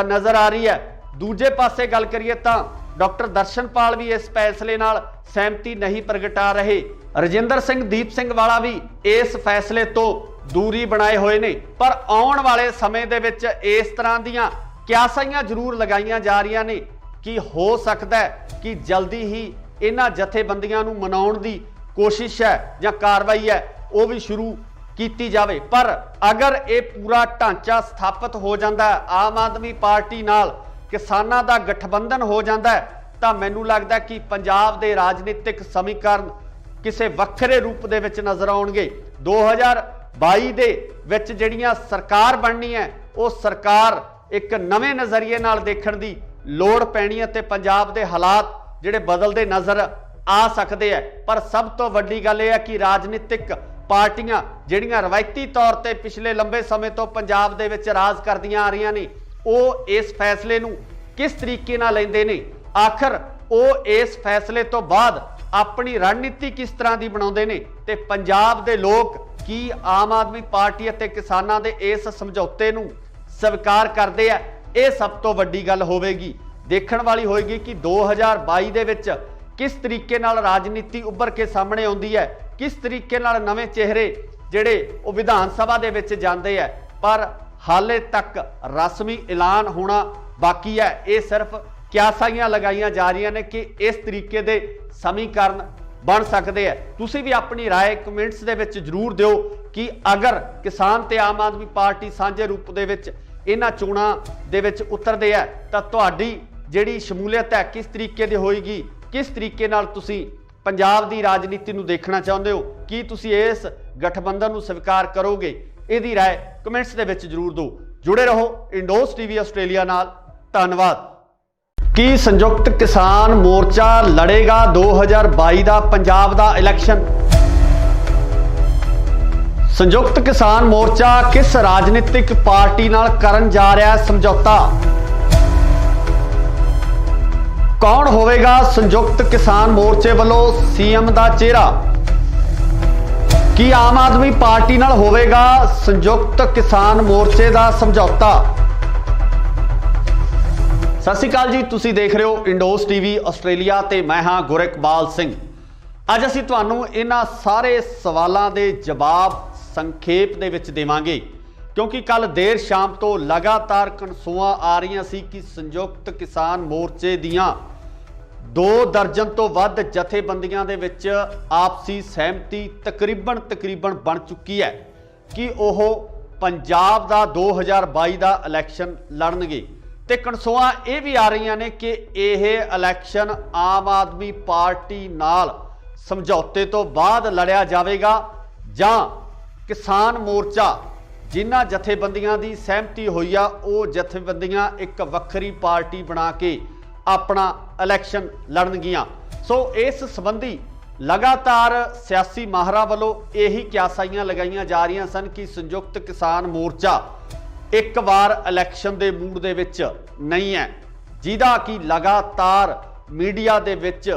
ਨਜ਼ਰ ਆ ਰਹੀ ਹੈ। ਦੂਜੇ ਪਾਸੇ ਗੱਲ ਕਰੀਏ ਤਾਂ ਡਾਕਟਰ ਦਰਸ਼ਨਪਾਲ ਵੀ ਇਸ ਫੈਸਲੇ ਨਾਲ ਸਹਿਮਤੀ ਨਹੀਂ ਪ੍ਰਗਟਾ ਰਹੇ। ਰਜਿੰਦਰ ਸਿੰਘ ਦੀਪ ਸਿੰਘ ਵਾਲਾ ਵੀ ਇਸ ਫੈਸਲੇ ਤੋਂ ਦੂਰੀ ਬਣਾਏ ਹੋਏ ਨੇ। ਪਰ ਆਉਣ ਵਾਲੇ ਸਮੇਂ ਦੇ ਵਿੱਚ ਇਸ ਤਰ੍ਹਾਂ ਦੀਆਂ ਕਿਆਸਾਈਆਂ ਜ਼ਰੂਰ ਲਗਾਈਆਂ ਜਾ ਰਹੀਆਂ ਨੇ ਕਿ ਹੋ ਸਕਦਾ ਹੈ ਕਿ ਜਲਦੀ ਹੀ ਇਹਨਾਂ ਜਥੇਬੰਦੀਆਂ ਨੂੰ ਮਨਾਉਣ ਦੀ ਕੋਸ਼ਿਸ਼ ਹੈ ਜਾਂ ਕਾਰਵਾਈ ਹੈ ਉਹ ਵੀ ਸ਼ੁਰੂ ਕੀਤੀ ਜਾਵੇ। ਪਰ ਅਗਰ ਇਹ ਪੂਰਾ ਢਾਂਚਾ ਸਥਾਪਿਤ ਹੋ ਜਾਂਦਾ ਹੈ, ਆਮ ਆਦਮੀ ਪਾਰਟੀ ਨਾਲ ਕਿਸਾਨਾਂ ਦਾ ਗਠਬੰਧਨ ਹੋ ਜਾਂਦਾ ਹੈ, ਤਾਂ ਮੈਨੂੰ ਲੱਗਦਾ ਕਿ ਪੰਜਾਬ ਦੇ ਰਾਜਨੀਤਿਕ ਸਮੀਕਰਨ ਕਿਸੇ ਵੱਖਰੇ ਰੂਪ ਦੇ ਵਿੱਚ ਨਜ਼ਰ ਆਉਣਗੇ। 2022 ਦੇ ਵਿੱਚ ਜਿਹੜੀਆਂ ਸਰਕਾਰ ਬਣਨੀ ਹੈ ਉਹ ਸਰਕਾਰ ਇੱਕ ਨਵੇਂ ਨਜ਼ਰੀਏ ਨਾਲ ਦੇਖਣ ਦੀ ਲੋੜ ਪੈਣੀ ਹੈ ਤੇ ਪੰਜਾਬ ਦੇ ਹਾਲਾਤ ਜਿਹੜੇ ਬਦਲਦੇ ਨਜ਼ਰ ਆ ਸਕਦੇ ਆ। ਪਰ ਸਭ ਤੋਂ ਵੱਡੀ ਗੱਲ ਇਹ ਹੈ ਕਿ ਰਾਜਨੀਤਿਕ ਪਾਰਟੀਆਂ ਜਿਹੜੀਆਂ ਰਵਾਇਤੀ ਤੌਰ ਤੇ ਪਿਛਲੇ ਲੰਬੇ ਸਮੇਂ ਤੋਂ ਪੰਜਾਬ ਦੇ ਵਿੱਚ ਰਾਜ ਕਰਦੀਆਂ ਆ ਰਹੀਆਂ ਨੇ, ਉਹ ਇਸ ਫੈਸਲੇ ਨੂੰ ਕਿਸ ਤਰੀਕੇ ਨਾਲ ਲੈਂਦੇ ਨੇ, ਆਖਰ ਉਹ ਇਸ ਫੈਸਲੇ ਤੋਂ ਬਾਅਦ ਆਪਣੀ ਰਣਨੀਤੀ ਕਿਸ ਤਰ੍ਹਾਂ ਦੀ ਬਣਾਉਂਦੇ ਨੇ ਤੇ ਪੰਜਾਬ ਦੇ ਲੋਕ ਕੀ ਆਮ ਆਦਮੀ ਪਾਰਟੀ ਅਤੇ ਕਿਸਾਨਾਂ ਦੇ ਇਸ ਸਮਝੌਤੇ ਨੂੰ ਸਵੀਕਾਰ ਕਰਦੇ ਆ। ਇਹ ਸਭ ਤੋਂ ਵੱਡੀ ਗੱਲ ਹੋਵੇਗੀ, ਦੇਖਣ ਵਾਲੀ ਹੋਏਗੀ ਕਿ 2022 ਦੇ ਵਿੱਚ ਕਿਸ ਤਰੀਕੇ ਨਾਲ ਰਾਜਨੀਤੀ ਉੱਭਰ ਕੇ ਸਾਹਮਣੇ ਆਉਂਦੀ ਹੈ, ਕਿਸ ਤਰੀਕੇ ਨਾਲ ਨਵੇਂ ਚਿਹਰੇ ਜਿਹੜੇ ਉਹ ਵਿਧਾਨ ਸਭਾ ਦੇ ਵਿੱਚ ਜਾਂਦੇ ਆ। ਪਰ ਹਾਲੇ ਤੱਕ ਰਸਮੀ ਐਲਾਨ ਹੋਣਾ ਬਾਕੀ ਹੈ। ਇਹ ਸਿਰਫ ਕਿਆਸਾਈਆਂ ਲਗਾਈਆਂ ਜਾ ਰਹੀਆਂ ਨੇ ਕਿ ਇਸ ਤਰੀਕੇ ਦੇ ਸਮੀਕਰਨ ਬਣ ਸਕਦੇ ਆ। ਤੁਸੀਂ ਵੀ ਆਪਣੀ ਰਾਏ ਕਮੈਂਟਸ ਦੇ ਵਿੱਚ ਜ਼ਰੂਰ ਦਿਓ ਕਿ ਅਗਰ ਕਿਸਾਨ ਤੇ ਆਮ ਆਦਮੀ ਪਾਰਟੀ ਸਾਂਝੇ ਰੂਪ ਦੇ ਵਿੱਚ ਇਹਨਾਂ ਚੋਣਾਂ ਦੇ ਵਿੱਚ ਉਤਰਦੇ ਆ ਤਾਂ ਤੁਹਾਡੀ ਜਿਹੜੀ ਸ਼ਮੂਲੀਅਤ ਹੈ ਕਿਸ ਤਰੀਕੇ ਦੀ ਹੋਏਗੀ, ਕਿਸ ਤਰੀਕੇ ਨਾਲ ਤੁਸੀਂ ਪੰਜਾਬ ਦੀ ਰਾਜਨੀਤੀ ਨੂੰ ਦੇਖਣਾ ਚਾਹੁੰਦੇ ਹੋ, ਕੀ ਤੁਸੀਂ ਇਸ ਗਠਬੰਧਨ ਨੂੰ ਸਵੀਕਾਰ ਕਰੋਗੇ? ਇਹਦੀ ਰਾਏ ਕਮੈਂਟਸ ਦੇ ਵਿੱਚ ਜ਼ਰੂਰ ਦਿਓ। ਜੁੜੇ ਰਹੋ ਇੰਡੋਸ ਟੀਵੀ ਆਸਟ੍ਰੇਲੀਆ ਨਾਲ। ਧੰਨਵਾਦ। ਕੀ ਸੰਯੁਕਤ ਕਿਸਾਨ ਮੋਰਚਾ ਲੜੇਗਾ 2022 ਦਾ ਪੰਜਾਬ ਦਾ ਇਲੈਕਸ਼ਨ? ਸੰਯੁਕਤ ਕਿਸਾਨ ਮੋਰਚਾ ਕਿਸ ਰਾਜਨੀਤਿਕ ਪਾਰਟੀ ਨਾਲ ਕਰਨ ਜਾ ਰਿਹਾ ਹੈ ਸਮਝੌਤਾ? ਕੌਣ ਹੋਵੇਗਾ ਸੰਯੁਕਤ ਕਿਸਾਨ ਮੋਰਚੇ ਵੱਲੋਂ ਸੀਐਮ ਦਾ ਚਿਹਰਾ? ਕੀ ਆਮ ਆਦਮੀ ਪਾਰਟੀ ਨਾਲ ਹੋਵੇਗਾ ਸੰਯੁਕਤ ਕਿਸਾਨ ਮੋਰਚੇ ਦਾ ਸਮਝੌਤਾ? ਸਤਿ ਸ਼੍ਰੀ ਅਕਾਲ ਜੀ, ਤੁਸੀਂ ਦੇਖ ਰਹੇ ਹੋ ਇੰਡੋਸ ਟੀਵੀ ਆਸਟ੍ਰੇਲੀਆ ਤੇ ਮੈਂ ਹਾਂ ਗੁਰਿਕਬਾਲ ਸਿੰਘ। ਅੱਜ ਅਸੀਂ ਤੁਹਾਨੂੰ ਇਹਨਾਂ ਸਾਰੇ ਸਵਾਲਾਂ ਦੇ ਜਵਾਬ ਸੰਖੇਪ ਦੇ ਵਿੱਚ ਦੇਵਾਂਗੇ ਕਿਉਂਕਿ ਕੱਲ ਦੇਰ ਸ਼ਾਮ ਤੋਂ ਲਗਾਤਾਰ ਕਨਸੂਆਂ ਆ ਰਹੀਆਂ ਸੀ ਕਿ ਸੰਯੁਕਤ ਕਿਸਾਨ ਮੋਰਚੇ ਦੀਆਂ 2 ਦਰਜਨ ਤੋਂ ਵੱਧ ਜਥੇਬੰਦੀਆਂ ਦੇ ਵਿੱਚ ਆਪਸੀ ਸਹਿਮਤੀ ਤਕਰੀਬਨ ਬਣ ਚੁੱਕੀ ਹੈ ਕਿ ਉਹ ਪੰਜਾਬ ਦਾ 2022 ਦਾ ਇਲੈਕਸ਼ਨ ਲੜਨਗੇ। ਤੇ ਕਨਸੂਆਂ ਇਹ ਵੀ ਆ ਰਹੀਆਂ ਨੇ ਕਿ ਇਹ ਇਲੈਕਸ਼ਨ ਆਮ ਆਦਮੀ ਪਾਰਟੀ ਨਾਲ ਸਮਝੌਤੇ ਤੋਂ ਬਾਅਦ ਲੜਿਆ ਜਾਵੇਗਾ ਜਾਂ ਕਿਸਾਨ ਮੋਰਚਾ ਜਿਨ੍ਹਾਂ ਜਥੇਬੰਦੀਆਂ ਦੀ ਸਹਿਮਤੀ ਹੋਈ ਆ ਉਹ ਜਥੇਬੰਦੀਆਂ ਇੱਕ ਵੱਖਰੀ ਪਾਰਟੀ ਬਣਾ ਕੇ ਆਪਣਾ ਇਲੈਕਸ਼ਨ ਲੜਨਗੀਆਂ। ਸੋ ਇਸ ਸੰਬੰਧੀ ਲਗਾਤਾਰ ਸਿਆਸੀ ਮਾਹਰਾਂ ਵੱਲੋਂ ਇਹੀ ਕਿਆਸਾਈਆਂ ਲਗਾਈਆਂ ਜਾ ਰਹੀਆਂ ਸਨ ਕਿ ਸੰਯੁਕਤ ਕਿਸਾਨ ਮੋਰਚਾ ਇੱਕ ਵਾਰ ਇਲੈਕਸ਼ਨ ਦੇ ਮੂਡ ਦੇ ਵਿੱਚ ਨਹੀਂ ਹੈ, ਜਿਹਦਾ ਕਿ ਲਗਾਤਾਰ ਮੀਡੀਆ ਦੇ ਵਿੱਚ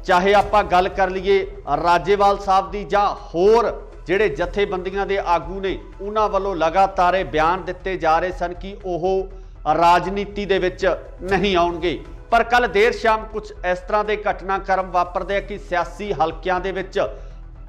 ਚਾਹੇ ਆਪਾਂ ਗੱਲ ਕਰ ਲਈਏ ਰਾਜੇਵਾਲ ਸਾਹਿਬ ਦੀ ਜਾਂ ਹੋਰ ਜਿਹੜੇ ਜਥੇਬੰਦੀਆਂ ਦੇ ਆਗੂ ਨੇ ਉਹਨਾਂ ਵੱਲੋਂ ਲਗਾਤਾਰ ਇਹ ਬਿਆਨ ਦਿੱਤੇ ਜਾ ਰਹੇ ਸਨ ਕਿ ਉਹ ਰਾਜਨੀਤੀ ਦੇ ਵਿੱਚ ਨਹੀਂ ਆਉਣਗੇ। ਪਰ ਕੱਲ ਦੇਰ ਸ਼ਾਮ ਕੁਝ ਇਸ ਤਰ੍ਹਾਂ ਦੇ ਘਟਨਾਕ੍ਰਮ ਵਾਪਰਦੇ ਆ ਕਿ ਸਿਆਸੀ ਹਲਕਿਆਂ ਦੇ ਵਿੱਚ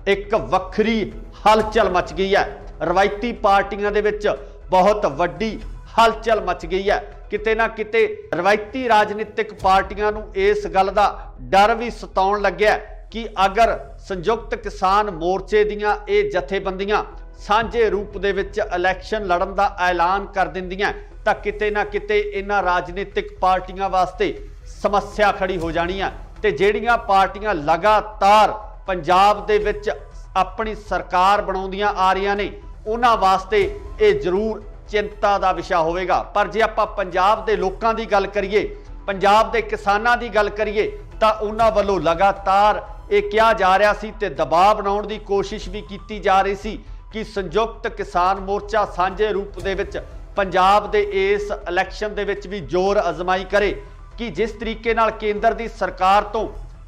ਇੱਕ ਵੱਖਰੀ ਹਲਚਲ ਮਚ ਗਈ ਹੈ। ਰਵਾਇਤੀ ਪਾਰਟੀਆਂ ਦੇ ਵਿੱਚ ਬਹੁਤ ਵੱਡੀ ਹਲਚਲ ਮਚ ਗਈ ਹੈ। ਕਿਤੇ ਨਾ ਕਿਤੇ ਰਵਾਇਤੀ ਰਾਜਨੀਤਿਕ ਪਾਰਟੀਆਂ ਨੂੰ ਇਸ ਗੱਲ ਦਾ ਡਰ ਵੀ ਸਤਾਉਣ ਲੱਗਿਆ ਕਿ ਅਗਰ ਸੰਯੁਕਤ ਕਿਸਾਨ ਮੋਰਚੇ ਦੀਆਂ ਇਹ ਜਥੇਬੰਦੀਆਂ ਸਾਂਝੇ ਰੂਪ ਦੇ ਵਿੱਚ ਇਲੈਕਸ਼ਨ ਲੜਨ ਦਾ ਐਲਾਨ ਕਰ ਦਿੰਦੀਆਂ ਤਾਂ ਕਿਤੇ ਨਾ ਕਿਤੇ ਇਹਨਾਂ ਰਾਜਨੀਤਿਕ ਪਾਰਟੀਆਂ ਵਾਸਤੇ ਸਮੱਸਿਆ ਖੜੀ ਹੋ ਜਾਣੀ ਹੈ ਤੇ ਜਿਹੜੀਆਂ ਪਾਰਟੀਆਂ ਲਗਾਤਾਰ ਪੰਜਾਬ ਦੇ ਵਿੱਚ ਆਪਣੀ ਸਰਕਾਰ ਬਣਾਉਂਦੀਆਂ ਆ ਰਹੀਆਂ ਨੇ ਉਹਨਾਂ ਵਾਸਤੇ ਇਹ ਜ਼ਰੂਰ ਚਿੰਤਾ ਦਾ ਵਿਸ਼ਾ ਹੋਵੇਗਾ। ਪਰ ਜੇ ਆਪਾਂ ਪੰਜਾਬ ਦੇ ਲੋਕਾਂ ਦੀ ਗੱਲ ਕਰੀਏ पंजाब के किसानों की गल करिए तो उन्होंने वालों लगातार ये कहा जा रहा सी ते दबाव बनाने की कोशिश भी की जा रही सी कि संयुक्त किसान मोर्चा सांझे रूप दे विच पंजाब दे इस इलैक्शन दे विच भी जोर अजमाई करे कि जिस तरीके नाल केंद्र की सरकार तो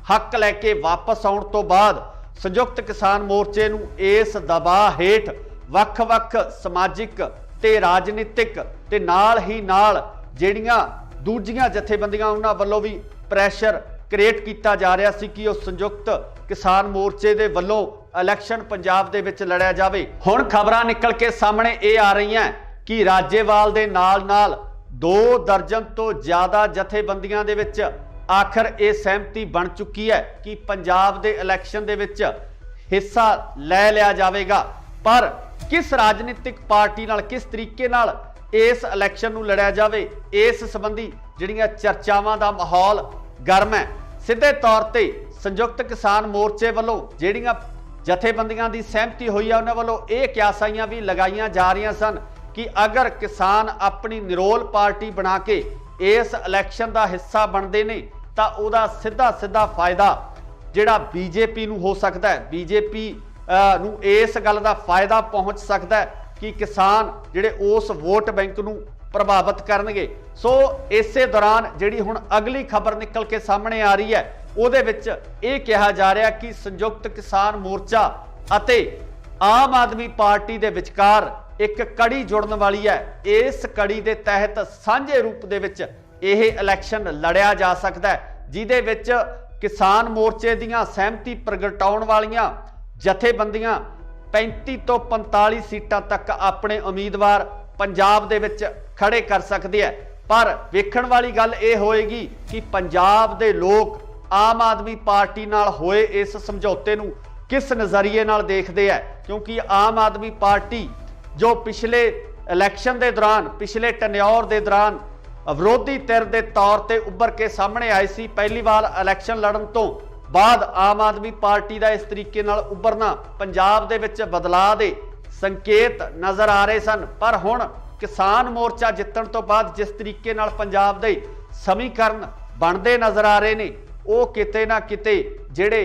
हक लैके वापस आउण तो बाद संयुक्त किसान मोर्चे नूं इस दबाव हेठ वख-वख समाजिक ते राजनीतिक ते नाल ही नाल जिहड़ियां दूजियां जथेबंदियां उन्हां वल्लों भी प्रैशर क्रिएट किया जा रहा सी कि उस संयुक्त किसान मोर्चे दे वल्लों इलैक्शन पंजाब दे विच लड़िया जावे। हुण खबरां निकल के सामने ये आ रही हैं कि राजेवाल दे नाल 2 दर्जन तो ज़्यादा जथेबंदियां दे विच आखिर ये सहमति बन चुकी है कि पंजाब दे इलैक्शन दे विच हिस्सा लै लिया जाएगा। पर किस राजनीतिक पार्टी नाल किस तरीके नाल इस इलैक्शन नूं लड़िया जावे इस संबंधी जिहड़ियां चर्चावां दा माहौल गर्म है। सीधे तौर पर संयुक्त किसान मोर्चे वालों जिहड़ियां जथेबंदियां की सहमति हुई है उन्होंने वालों ये क्यासाइयां भी लगाईयां जा रही सन कि अगर किसान अपनी निरोल पार्टी बना के इस इलैक्शन का हिस्सा बनते हैं तो उहदा सीधा सीधा फायदा जिहड़ा बीजेपी नूं हो सकता है, बीजेपी नूं इस गल का फायदा पहुँच सकता है कि किसान जिहड़े उस वोट बैंक नूं प्रभावित करनगे। सो इसे दौरान जिहड़ी हुण अगली खबर निकल के सामने आ रही है उहदे विच ये कहा जा रहा कि संयुक्त किसान मोर्चा अते आम आदमी पार्टी दे विचकार एक कड़ी जुड़न वाली है। इस कड़ी के तहत सांझे रूप दे विच यह इलैक्शन लड़िया जा सकता है जिहदे विच किसान मोर्चे दीयां सहमति प्रगटाउण वालियां जथेबंदियां 35 तो 45 सीटां तक अपने उम्मीदवार पंजाब दे विच खड़े कर सकते हैं। पर वेखण वाली गल यह होएगी कि पंजाब दे लोग आम आदमी पार्टी नाल होए इस समझौते नूं किस नज़रिए नाल देखते हैं, क्योंकि आम आदमी पार्टी जो पिछले इलैक्शन के दौरान पिछले टन्योर के दौरान विरोधी धिर के तौर पर उभर के सामने आई सी, पहली बार इलैक्शन लड़न तो बाद आम आदमी पार्टी का इस तरीके नाल उभरना पंजाब दे विच बदलाव दे संकेत नज़र आ रहे सन। पर हुण किसान मोर्चा जितण तो बाद जिस तरीके नाल पंजाब दे समीकरण बनते नज़र आ रहे ने वो किते ना किते जिहड़े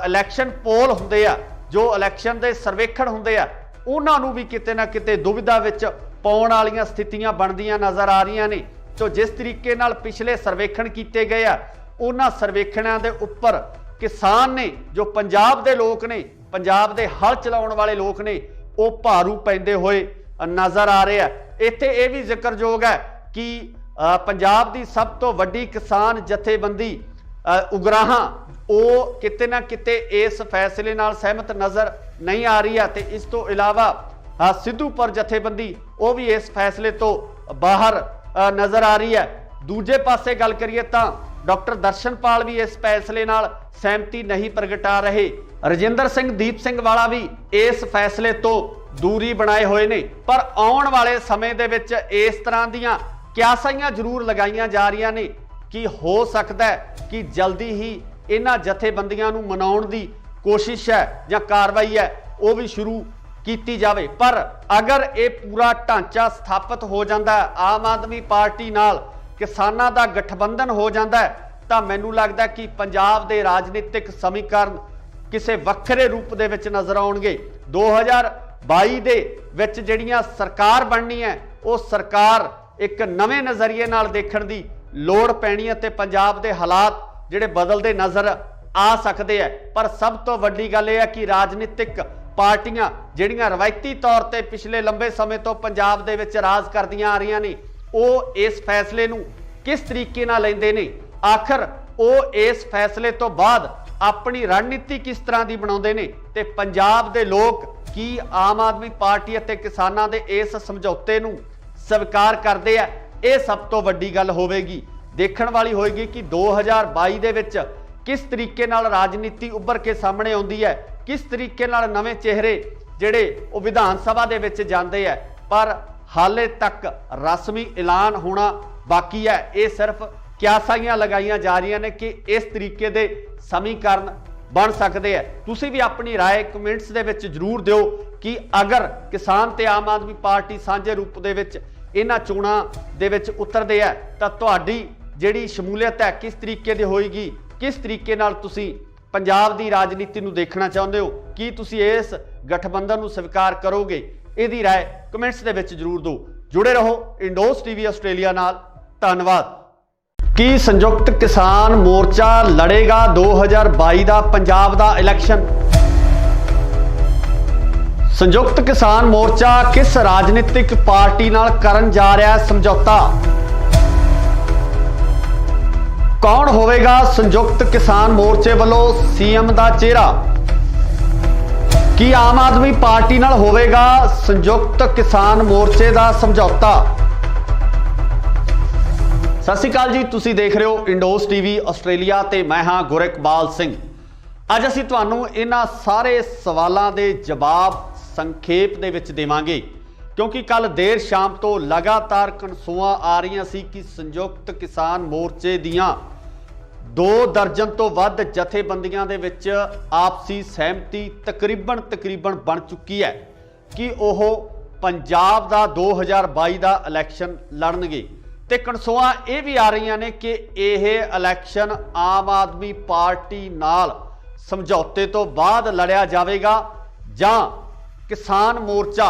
इलैक्शन पोल हुंदे आ जो इलैक्शन दे सर्वेखण हुंदे आ उन्हां नूं भी किते ना किते दुविधा विच पाउण वालीआं स्थितियां बनदियां नज़र आ रहीआं ने। तो जिस तरीके नाल पिछले सर्वेखण कीते गए आ उन्हां सर्वेखणां दे उप्पर किसान ने जो पंजाब दे लोक ने पंजाब दे हल चलाउण वाले लोक ने वो भारू पैंदे होए नज़र आ रहे हैं। इत्थे ये भी जिक्रयोग है कि पंजाब की सब तो वड्डी किसान जथेबंदी उगराहां वो किते ना किते इस फैसले नाल सहमत नज़र नहीं आ रही है। तो इस तो इलावा सिद्धूपुर जथेबंदी वो भी इस फैसले तो बाहर नज़र आ रही है। दूजे पासे गल करिए तो डॉक्टर दर्शनपाल भी इस फैसले नाल सहमति नहीं प्रगटा रहे। रजिंदर सिंह दीप सिंह वाला भी इस फैसले तो दूरी बनाए हुए ने। पर आउण वाले समय दे विच इस तरह दीयां क्यासाइयां जरूर लगाईयां जा रही ने कि हो सकता है कि जल्दी ही इन्हां जथेबंदियां नूं मनाउण दी कोशिश है या कार्रवाई है वो भी शुरू की जावे। पर अगर ये पूरा ढांचा स्थापित हो जाता है आम आदमी पार्टी नाल किसानां दा गठबंधन हो जाता है तो मैनूं लगदा कि पंजाब दे राजनीतिक समीकरण किसी वक्रे रूप दे विच नज़र आउणगे। 2022 दे विच जिहड़ियां सरकार बननी है वो सरकार एक नवे नज़रिए नाल देखण दी लोड़ पैनी है ते पंजाब दे हालात जिहड़े बदलते नज़र आ सकते हैं। पर सब तो वड्डी गल यह है कि राजनीतिक पार्टियां जिहड़ियां रवायती तौर पर पिछले लंबे समय तो पंजाब दे विच राज करदियां आ रही ने वो इस फैसले नूं किस तरीके नाल लैंदे ने, आखिर वो इस फैसले तो बाद अपनी रणनीति किस तरह की बनाउंदे ने ते पंजाब दे लोग की आम आदमी पार्टी अते किसानां दे इस समझौते नूं स्वीकार करते हैं। ये सब तो वड्डी गल होवेगी, देखण वाली होएगी कि 2022 दे विच किस तरीके नाल राजनीति उभर के सामने आउंदी है, किस तरीके नाल नवे चेहरे जिहड़े वो विधान सभा दे विच जांदे है। पर हाले तक रस्मी ऐलान होना बाकी है। ये सिर्फ क्यासाइयां लगाईयां जा रही ने कि इस तरीके दे समीकरण बन सकते हैं। तुसीं भी अपनी राय कमेंट्स दे विच जरूर दिओ कि अगर किसान ते आम आदमी पार्टी सांझे रूप दे विच इन्हां चोणां दे विच उतरदे है तां तुहाडी ਜਿਹੜੀ ਸ਼ਮੂਲੀਅਤ ਹੈ ਕਿਸ ਤਰੀਕੇ ਦੀ ਹੋਏਗੀ, ਕਿਸ ਤਰੀਕੇ ਨਾਲ ਤੁਸੀਂ ਪੰਜਾਬ ਦੀ ਰਾਜਨੀਤੀ ਨੂੰ ਦੇਖਣਾ ਚਾਹੁੰਦੇ ਹੋ, ਕੀ ਤੁਸੀਂ ਇਸ ਗਠਬੰਧਨ ਨੂੰ ਸਵੀਕਾਰ ਕਰੋਗੇ, ਇਹਦੀ ਰਾਏ ਕਮੈਂਟਸ ਦੇ ਵਿੱਚ ਜ਼ਰੂਰ ਦਿਓ। जुड़े रहो इंडोस टीवी आस्ट्रेलिया नाल। धन्यवाद। की संयुक्त किसान मोर्चा लड़ेगा 2022 का पंजाब का इलैक्शन? संयुक्त किसान मोर्चा किस राजनीतिक पार्टी नाल करन जा रहा है समझौता? कौन होवेगा संयुक्त किसान मोर्चे वालों सीएम का चेहरा? की आम आदमी पार्टी नाल होवेगा संयुक्त किसान मोर्चे का समझौता? सत श्री अकाल जी, तुसी देख रहे हो इंडोस टीवी आस्ट्रेलिया ते मैं हाँ गुरकबाल सिंह। अज असीं तुहानूं इन्हां सारे सवालों के जवाब संखेप दे विच देवांगे, क्योंकि कल देर शाम तो लगातार कनसूआं आ रही सी कि संयुक्त किसान मोर्चे दियां 2 दर्जन तो वध जथेबंदियां दे विच आपसी सहमति तकरीबन बन चुकी है कि वह पंजाब का 2022 का इलैक्शन लड़नगे। ते कनसूआं ये भी आ रही ने कि यह इलैक्शन आम आदमी पार्टी नाल समझौते तो बाद लड़िया जाएगा जां किसान मोर्चा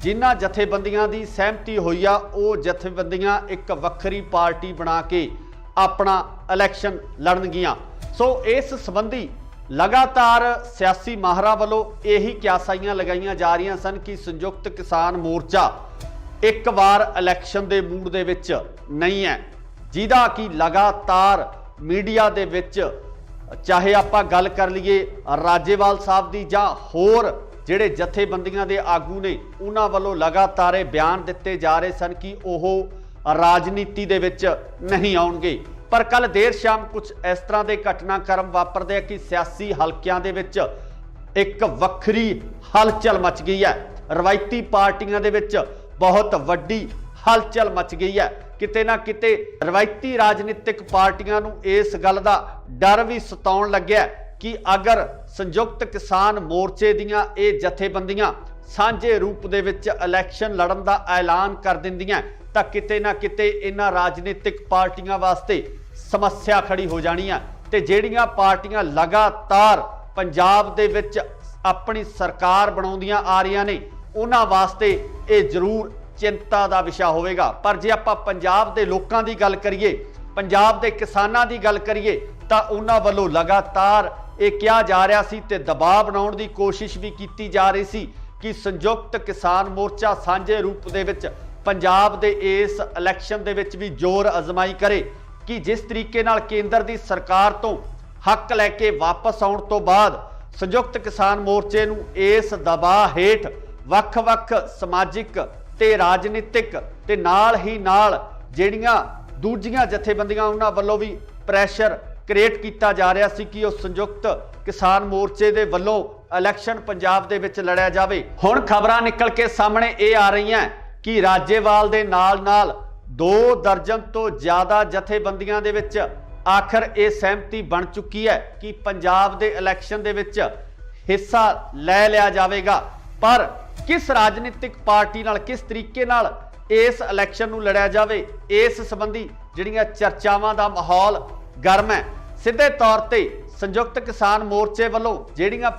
जिन्हां जथेबंदियां की सहमति हुई आ वो जथेबंदियां एक वक्री पार्टी बना के अपना इलैक्शन लड़नगियां। सो इस संबंधी लगातार सियासी माहरां वालों यही क्यासाइयां लगाईयां जा रही सन कि संयुक्त किसान मोर्चा एक बार इलैक्शन के मूड दे विच नहीं है, जिहदा कि लगातार मीडिया दे विच चाहे आपां गल कर लईए राजेवाल साहब दी जां होर जिहड़े जथेबंदियां दे आगू ने उन्हां वालों लगातार बयान दिते जा रहे सन कि ओह राजनीति दे विच नहीं आउणगे। पर कल देर शाम कुछ इस तरह के घटनाक्रम वापरदे कि सियासी हलकियां दे विच एक वक्री हलचल मच गई है। रवायती पार्टियां दे विच बहुत वड्डी हलचल मच गई है। किते ना किते रवायती राजनीतिक पार्टियां नूं इस गल दा डर भी सताउण लग्या कि अगर संयुक्त किसान मोर्चे दियां ये जथेबंदियां सांझे रूप दे विच इलैक्शन लड़न दा ऐलान कर दिंदियां तां किते ना किते इन्हां राजनीतिक पार्टियां वास्ते समस्या खड़ी हो जानी है। ते जिहड़ियां पार्टियां लगातार पंजाब दे विच अपनी सरकार बनाउंदियां आ रही ने उन्हां वास्ते ये जरूर चिंता का विषय होवेगा। पर जे आपां पंजाब दे लोकां दी गल करिए, पंजाब दे किसानां दी गल करिए तां उन्हां वल्लों लगातार ये कहा जा रहा सी ते दबाव बनाउण दी कोशिश भी की जा रही सी कि संयुक्त किसान मोर्चा सांझे रूप दे विच पंजाब दे इस इलैक्शन दे विच भी जोर अजमाई करे कि जिस तरीके नाल केंद्र दी सरकार तो हक लैके वापस आउण तो बाद संयुक्त किसान मोर्चे नूं इस दबाव हेठ वख-वख समाजिक ते राजनीतिक ते नाल ही नाल जिहड़ियां दूजियां जथेबंदियां उन्हां वल्लों भी प्रैशर क्रिएट किया जा रहा सी कि उस संयुक्त किसान मोर्चे दे वल्लों इलैक्शन पंजाब दे विच लड़िया जावे। हुण खबरां निकल के सामने ये आ रही हैं कि राजेवाल दे नाल 2 दर्जन तो ज़्यादा जथेबंदियां दे विच आखिर ये सहमति बन चुकी है कि पंजाब दे इलैक्शन दे विच हिस्सा लै लिया जाएगा। पर किस राजनीतिक पार्टी नाल किस तरीके नाल इस इलैक्शन नूं लड़िया जावे, इस संबंधी जिहड़ियां चर्चावां दा माहौल गर्म है। सीधे तौर पर संयुक्त किसान मोर्चे वालों जिहड़ियां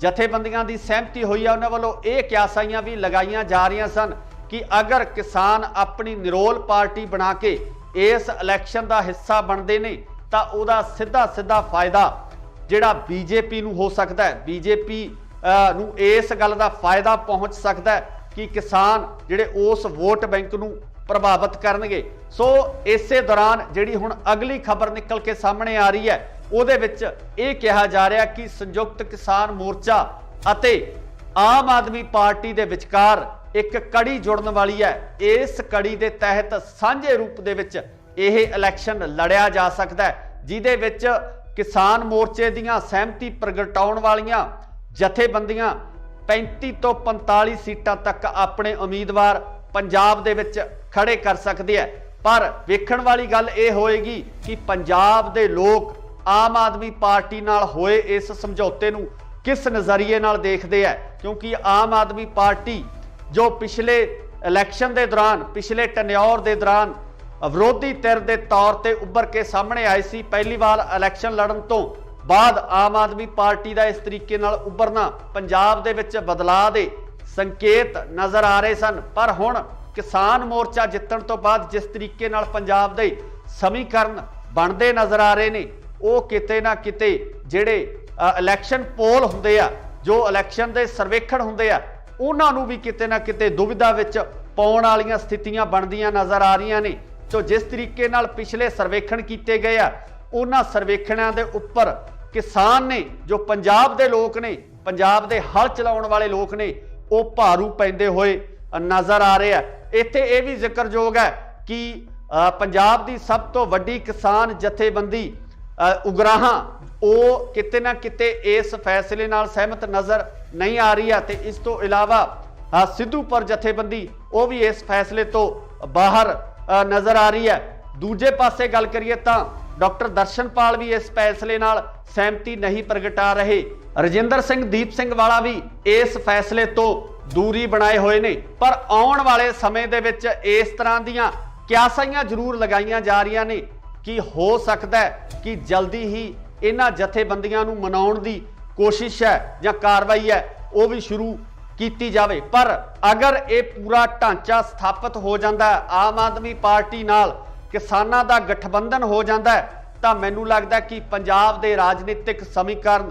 जथेबंदियां की सहमति हुई है उन्होंने वालों ये क्यासाइयां भी लगाईयां जा रही सन कि अगर किसान अपनी निरोल पार्टी बना के इस इलैक्शन का हिस्सा बनते हैं तो उहदा सीधा फायदा जिहड़ा बीजेपी नूं हो सकता है, बीजेपी नूं इस गल का फायदा पहुँच सकता है कि किसान जिहड़े उस वोट बैंक नूं प्रभावित करनगे। सो इसे दौरान जिहड़ी हुण अगली खबर निकल के सामने आ रही है उहदे विच ये कहा जा रहा कि संयुक्त किसान मोर्चा अते आम आदमी पार्टी दे विचकार एक कड़ी जुड़न वाली है। इस कड़ी के तहत सांझे रूप दे विच यह इलैक्शन लड़िया जा सकता है, जिहदे विच किसान मोर्चे दियां सहमति प्रगटाउण वालियां जथेबंदियां 35 तो 45 सीटां तक अपने उम्मीदवार पंजाब दे विच खड़े कर सकते हैं। पर वेखण वाली गल ये होएगी कि पंजाब दे लोग आम आदमी पार्टी नाल होए इस समझौते नूं किस नज़रिए नाल देखते हैं, क्योंकि आम आदमी पार्टी जो पिछले इलैक्शन के दौरान पिछले टन्योर के दौरान ਵਿਰੋਧੀ ਧਿਰ ਦੇ ਤੌਰ ਤੇ ਉੱਭਰ ਕੇ ਸਾਹਮਣੇ ਆਏ ਸੀ। ਪਹਿਲੀ ਵਾਰ ਇਲੈਕਸ਼ਨ ਲੜਨ ਤੋਂ ਬਾਅਦ ਆਮ ਆਦਮੀ ਪਾਰਟੀ ਦਾ ਇਸ ਤਰੀਕੇ ਨਾਲ ਉੱਭਰਨਾ ਪੰਜਾਬ ਦੇ ਵਿੱਚ ਬਦਲਾਅ ਦੇ ਸੰਕੇਤ ਨਜ਼ਰ ਆ ਰਹੇ ਸਨ। ਪਰ ਹੁਣ ਕਿਸਾਨ ਮੋਰਚਾ ਜਿੱਤਣ ਤੋਂ ਬਾਅਦ ਜਿਸ ਤਰੀਕੇ ਨਾਲ ਪੰਜਾਬ ਦੇ ਸਮੀਕਰਨ ਬਣਦੇ ਨਜ਼ਰ ਆ ਰਹੇ ਨੇ, ਉਹ ਕਿਤੇ ਨਾ ਕਿਤੇ ਜਿਹੜੇ ਇਲੈਕਸ਼ਨ ਪੋਲ ਹੁੰਦੇ ਆ, ਜੋ ਇਲੈਕਸ਼ਨ ਦੇ ਸਰਵੇਖਣ ਹੁੰਦੇ ਆ, ਉਹਨਾਂ ਨੂੰ ਵੀ ਕਿਤੇ ਨਾ ਕਿਤੇ ਦੁਵਿਧਾ ਵਿੱਚ ਪਾਉਣ ਵਾਲੀਆਂ ਸਥਿਤੀਆਂ ਬਣਦੀਆਂ ਨਜ਼ਰ ਆ ਰਹੀਆਂ ਨੇ। ਜੋ ਜਿਸ ਤਰੀਕੇ ਨਾਲ ਪਿਛਲੇ ਸਰਵੇਖਣ ਕੀਤੇ ਗਏ ਆ, ਉਹਨਾਂ ਸਰਵੇਖਣਾਂ ਦੇ ਉੱਪਰ ਕਿਸਾਨ ਨੇ, ਜੋ ਪੰਜਾਬ ਦੇ ਲੋਕ ਨੇ, ਪੰਜਾਬ ਦੇ ਹਲ ਚਲਾਉਣ ਵਾਲੇ ਲੋਕ ਨੇ, ਉਹ ਭਾਰੂ ਪੈਂਦੇ ਹੋਏ ਨਜ਼ਰ ਆ ਰਹੇ ਆ। ਇੱਥੇ ਇਹ ਵੀ ਜ਼ਿਕਰਯੋਗ ਹੈ ਕਿ ਪੰਜਾਬ ਦੀ ਸਭ ਤੋਂ ਵੱਡੀ ਕਿਸਾਨ ਜਥੇਬੰਦੀ ਉਗਰਾਹਾਂ, ਉਹ ਕਿਤੇ ਨਾ ਕਿਤੇ ਇਸ ਫੈਸਲੇ ਨਾਲ ਸਹਿਮਤ ਨਜ਼ਰ ਨਹੀਂ ਆ ਰਹੀ ਹੈ। ਤੇ ਇਸ ਤੋਂ ਇਲਾਵਾ ਸਿੱਧੂਪੁਰ ਜਥੇਬੰਦੀ, ਉਹ ਵੀ ਇਸ ਫੈਸਲੇ ਤੋਂ ਬਾਹਰ ਨਜ਼ਰ ਆ ਰਹੀ ਹੈ। ਦੂਜੇ ਪਾਸੇ ਗੱਲ ਕਰੀਏ ਤਾਂ ਡਾਕਟਰ ਦਰਸ਼ਨਪਾਲ ਵੀ ਇਸ ਫੈਸਲੇ ਨਾਲ ਸਹਿਮਤੀ ਨਹੀਂ ਪ੍ਰਗਟਾ ਰਹੇ। ਰਜਿੰਦਰ ਸਿੰਘ ਦੀਪ ਸਿੰਘ ਵਾਲਾ ਵੀ ਇਸ ਫੈਸਲੇ ਤੋਂ ਦੂਰੀ ਬਣਾਏ ਹੋਏ ਨੇ। ਪਰ ਆਉਣ ਵਾਲੇ ਸਮੇਂ ਦੇ ਵਿੱਚ ਇਸ ਤਰ੍ਹਾਂ ਦੀਆਂ ਕਿਆਸਾਈਆਂ ਜ਼ਰੂਰ ਲਗਾਈਆਂ ਜਾ ਰਹੀਆਂ ਨੇ ਕਿ ਹੋ ਸਕਦਾ ਹੈ ਕਿ ਜਲਦੀ ਹੀ ਇਹਨਾਂ ਜਥੇਬੰਦੀਆਂ ਨੂੰ ਮਨਾਉਣ ਦੀ ਕੋਸ਼ਿਸ਼ ਹੈ ਜਾਂ ਕਾਰਵਾਈ ਹੈ, ਉਹ ਵੀ ਸ਼ੁਰੂ ਕੀਤੀ ਜਾਵੇ। ਪਰ ਅਗਰ ਇਹ ਪੂਰਾ ਢਾਂਚਾ ਸਥਾਪਿਤ ਹੋ ਜਾਂਦਾ ਹੈ, ਆਮ ਆਦਮੀ ਪਾਰਟੀ ਨਾਲ ਕਿਸਾਨਾਂ ਦਾ ਗਠਬੰਧਨ ਹੋ ਜਾਂਦਾ ਹੈ, ਤਾਂ ਮੈਨੂੰ ਲੱਗਦਾ ਕਿ ਪੰਜਾਬ ਦੇ ਰਾਜਨੀਤਿਕ ਸਮੀਕਰਨ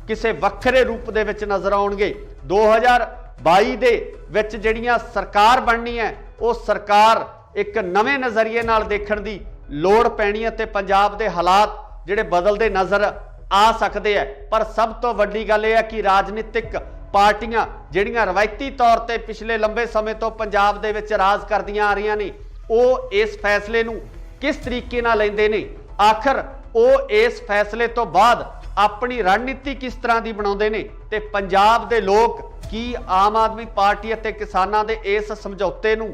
ਕਿਸੇ ਵੱਖਰੇ ਰੂਪ ਦੇ ਵਿੱਚ ਨਜ਼ਰ ਆਉਣਗੇ। 2022 ਦੇ ਵਿੱਚ ਜਿਹੜੀਆਂ ਸਰਕਾਰ ਬਣਨੀ ਹੈ, ਉਹ ਸਰਕਾਰ ਇੱਕ ਨਵੇਂ ਨਜ਼ਰੀਏ ਨਾਲ ਦੇਖਣ ਦੀ ਲੋੜ ਪੈਣੀ ਹੈ ਤੇ ਪੰਜਾਬ ਦੇ ਹਾਲਾਤ ਜਿਹੜੇ ਬਦਲਦੇ ਨਜ਼ਰ ਆ ਸਕਦੇ ਆ। ਪਰ ਸਭ ਤੋਂ ਵੱਡੀ ਗੱਲ ਇਹ ਹੈ ਕਿ ਰਾਜਨੀਤਿਕ ਪਾਰਟੀਆਂ ਜਿਹੜੀਆਂ ਰਵਾਇਤੀ ਤੌਰ ਤੇ ਪਿਛਲੇ ਲੰਬੇ ਸਮੇਂ ਤੋਂ ਪੰਜਾਬ ਦੇ ਵਿੱਚ ਰਾਜ ਕਰਦੀਆਂ ਆ ਰਹੀਆਂ ਨੇ, ਉਹ ਇਸ ਫੈਸਲੇ ਨੂੰ ਕਿਸ ਤਰੀਕੇ ਨਾਲ ਲੈਂਦੇ ਨੇ, ਆਖਰ ਉਹ ਇਸ ਫੈਸਲੇ ਤੋਂ ਬਾਅਦ ਆਪਣੀ ਰਣਨੀਤੀ ਕਿਸ ਤਰ੍ਹਾਂ ਦੀ ਬਣਾਉਂਦੇ ਨੇ, ਤੇ ਪੰਜਾਬ ਦੇ ਲੋਕ ਕੀ ਆਮ ਆਦਮੀ ਪਾਰਟੀ ਅਤੇ ਕਿਸਾਨਾਂ ਦੇ ਇਸ ਸਮਝੌਤੇ ਨੂੰ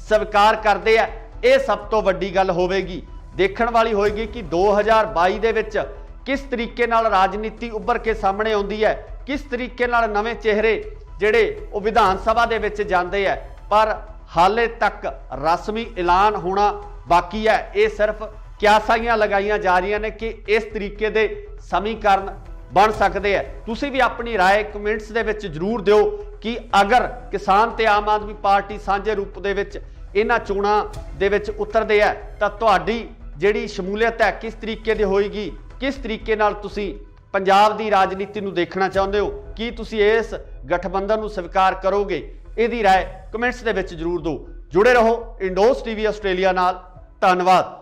ਸਵੀਕਾਰ ਕਰਦੇ ਆ। ਇਹ ਸਭ ਤੋਂ ਵੱਡੀ ਗੱਲ ਹੋਵੇਗੀ, ਦੇਖਣ ਵਾਲੀ ਹੋਏਗੀ ਕਿ 2022 ਦੇ ਵਿੱਚ ਕਿਸ ਤਰੀਕੇ ਨਾਲ ਰਾਜਨੀਤੀ ਉੱਭਰ ਕੇ ਸਾਹਮਣੇ ਆਉਂਦੀ ਹੈ, ਕਿਸ ਤਰੀਕੇ ਨਾਲ ਨਵੇਂ ਚਿਹਰੇ ਜਿਹੜੇ ਉਹ ਵਿਧਾਨ ਸਭਾ ਦੇ ਵਿੱਚ ਜਾਂਦੇ ਆ। ਪਰ ਹਾਲੇ ਤੱਕ ਰਸਮੀ ਐਲਾਨ ਹੋਣਾ ਬਾਕੀ ਹੈ। ਇਹ ਸਿਰਫ ਕਿਆਸਾਈਆਂ ਲਗਾਈਆਂ ਜਾ ਰਹੀਆਂ ਨੇ ਕਿ ਇਸ ਤਰੀਕੇ ਦੇ ਸਮੀਕਰਨ ਬਣ ਸਕਦੇ ਆ। ਤੁਸੀਂ ਵੀ ਆਪਣੀ ਰਾਏ ਕਮੈਂਟਸ ਦੇ ਵਿੱਚ ਜ਼ਰੂਰ ਦਿਓ ਕਿ ਅਗਰ ਕਿਸਾਨ ਤੇ ਆਮ ਆਦਮੀ ਪਾਰਟੀ ਸਾਂਝੇ ਰੂਪ ਦੇ ਵਿੱਚ ਇਹਨਾਂ ਚੋਣਾਂ ਦੇ ਵਿੱਚ ਉਤਰਦੇ ਆ ਤਾਂ ਤੁਹਾਡੀ ਜਿਹੜੀ ਸ਼ਮੂਲੀਅਤ ਹੈ ਕਿਸ ਤਰੀਕੇ ਦੀ ਹੋਏਗੀ, ਕਿਸ ਤਰੀਕੇ ਨਾਲ ਤੁਸੀਂ ਪੰਜਾਬ ਦੀ ਰਾਜਨੀਤੀ ਨੂੰ ਦੇਖਣਾ ਚਾਹੁੰਦੇ ਹੋ, ਕੀ ਤੁਸੀਂ ਇਸ ਗਠਬੰਧਨ ਨੂੰ ਸਵੀਕਾਰ ਕਰੋਗੇ? ਇਹਦੀ ਰਾਏ ਕਮੈਂਟਸ ਦੇ ਵਿੱਚ ਜ਼ਰੂਰ ਦਿਓ। ਜੁੜੇ ਰਹੋ ਇੰਡੋਸ ਟੀਵੀ ਆਸਟ੍ਰੇਲੀਆ ਨਾਲ। ਧੰਨਵਾਦ।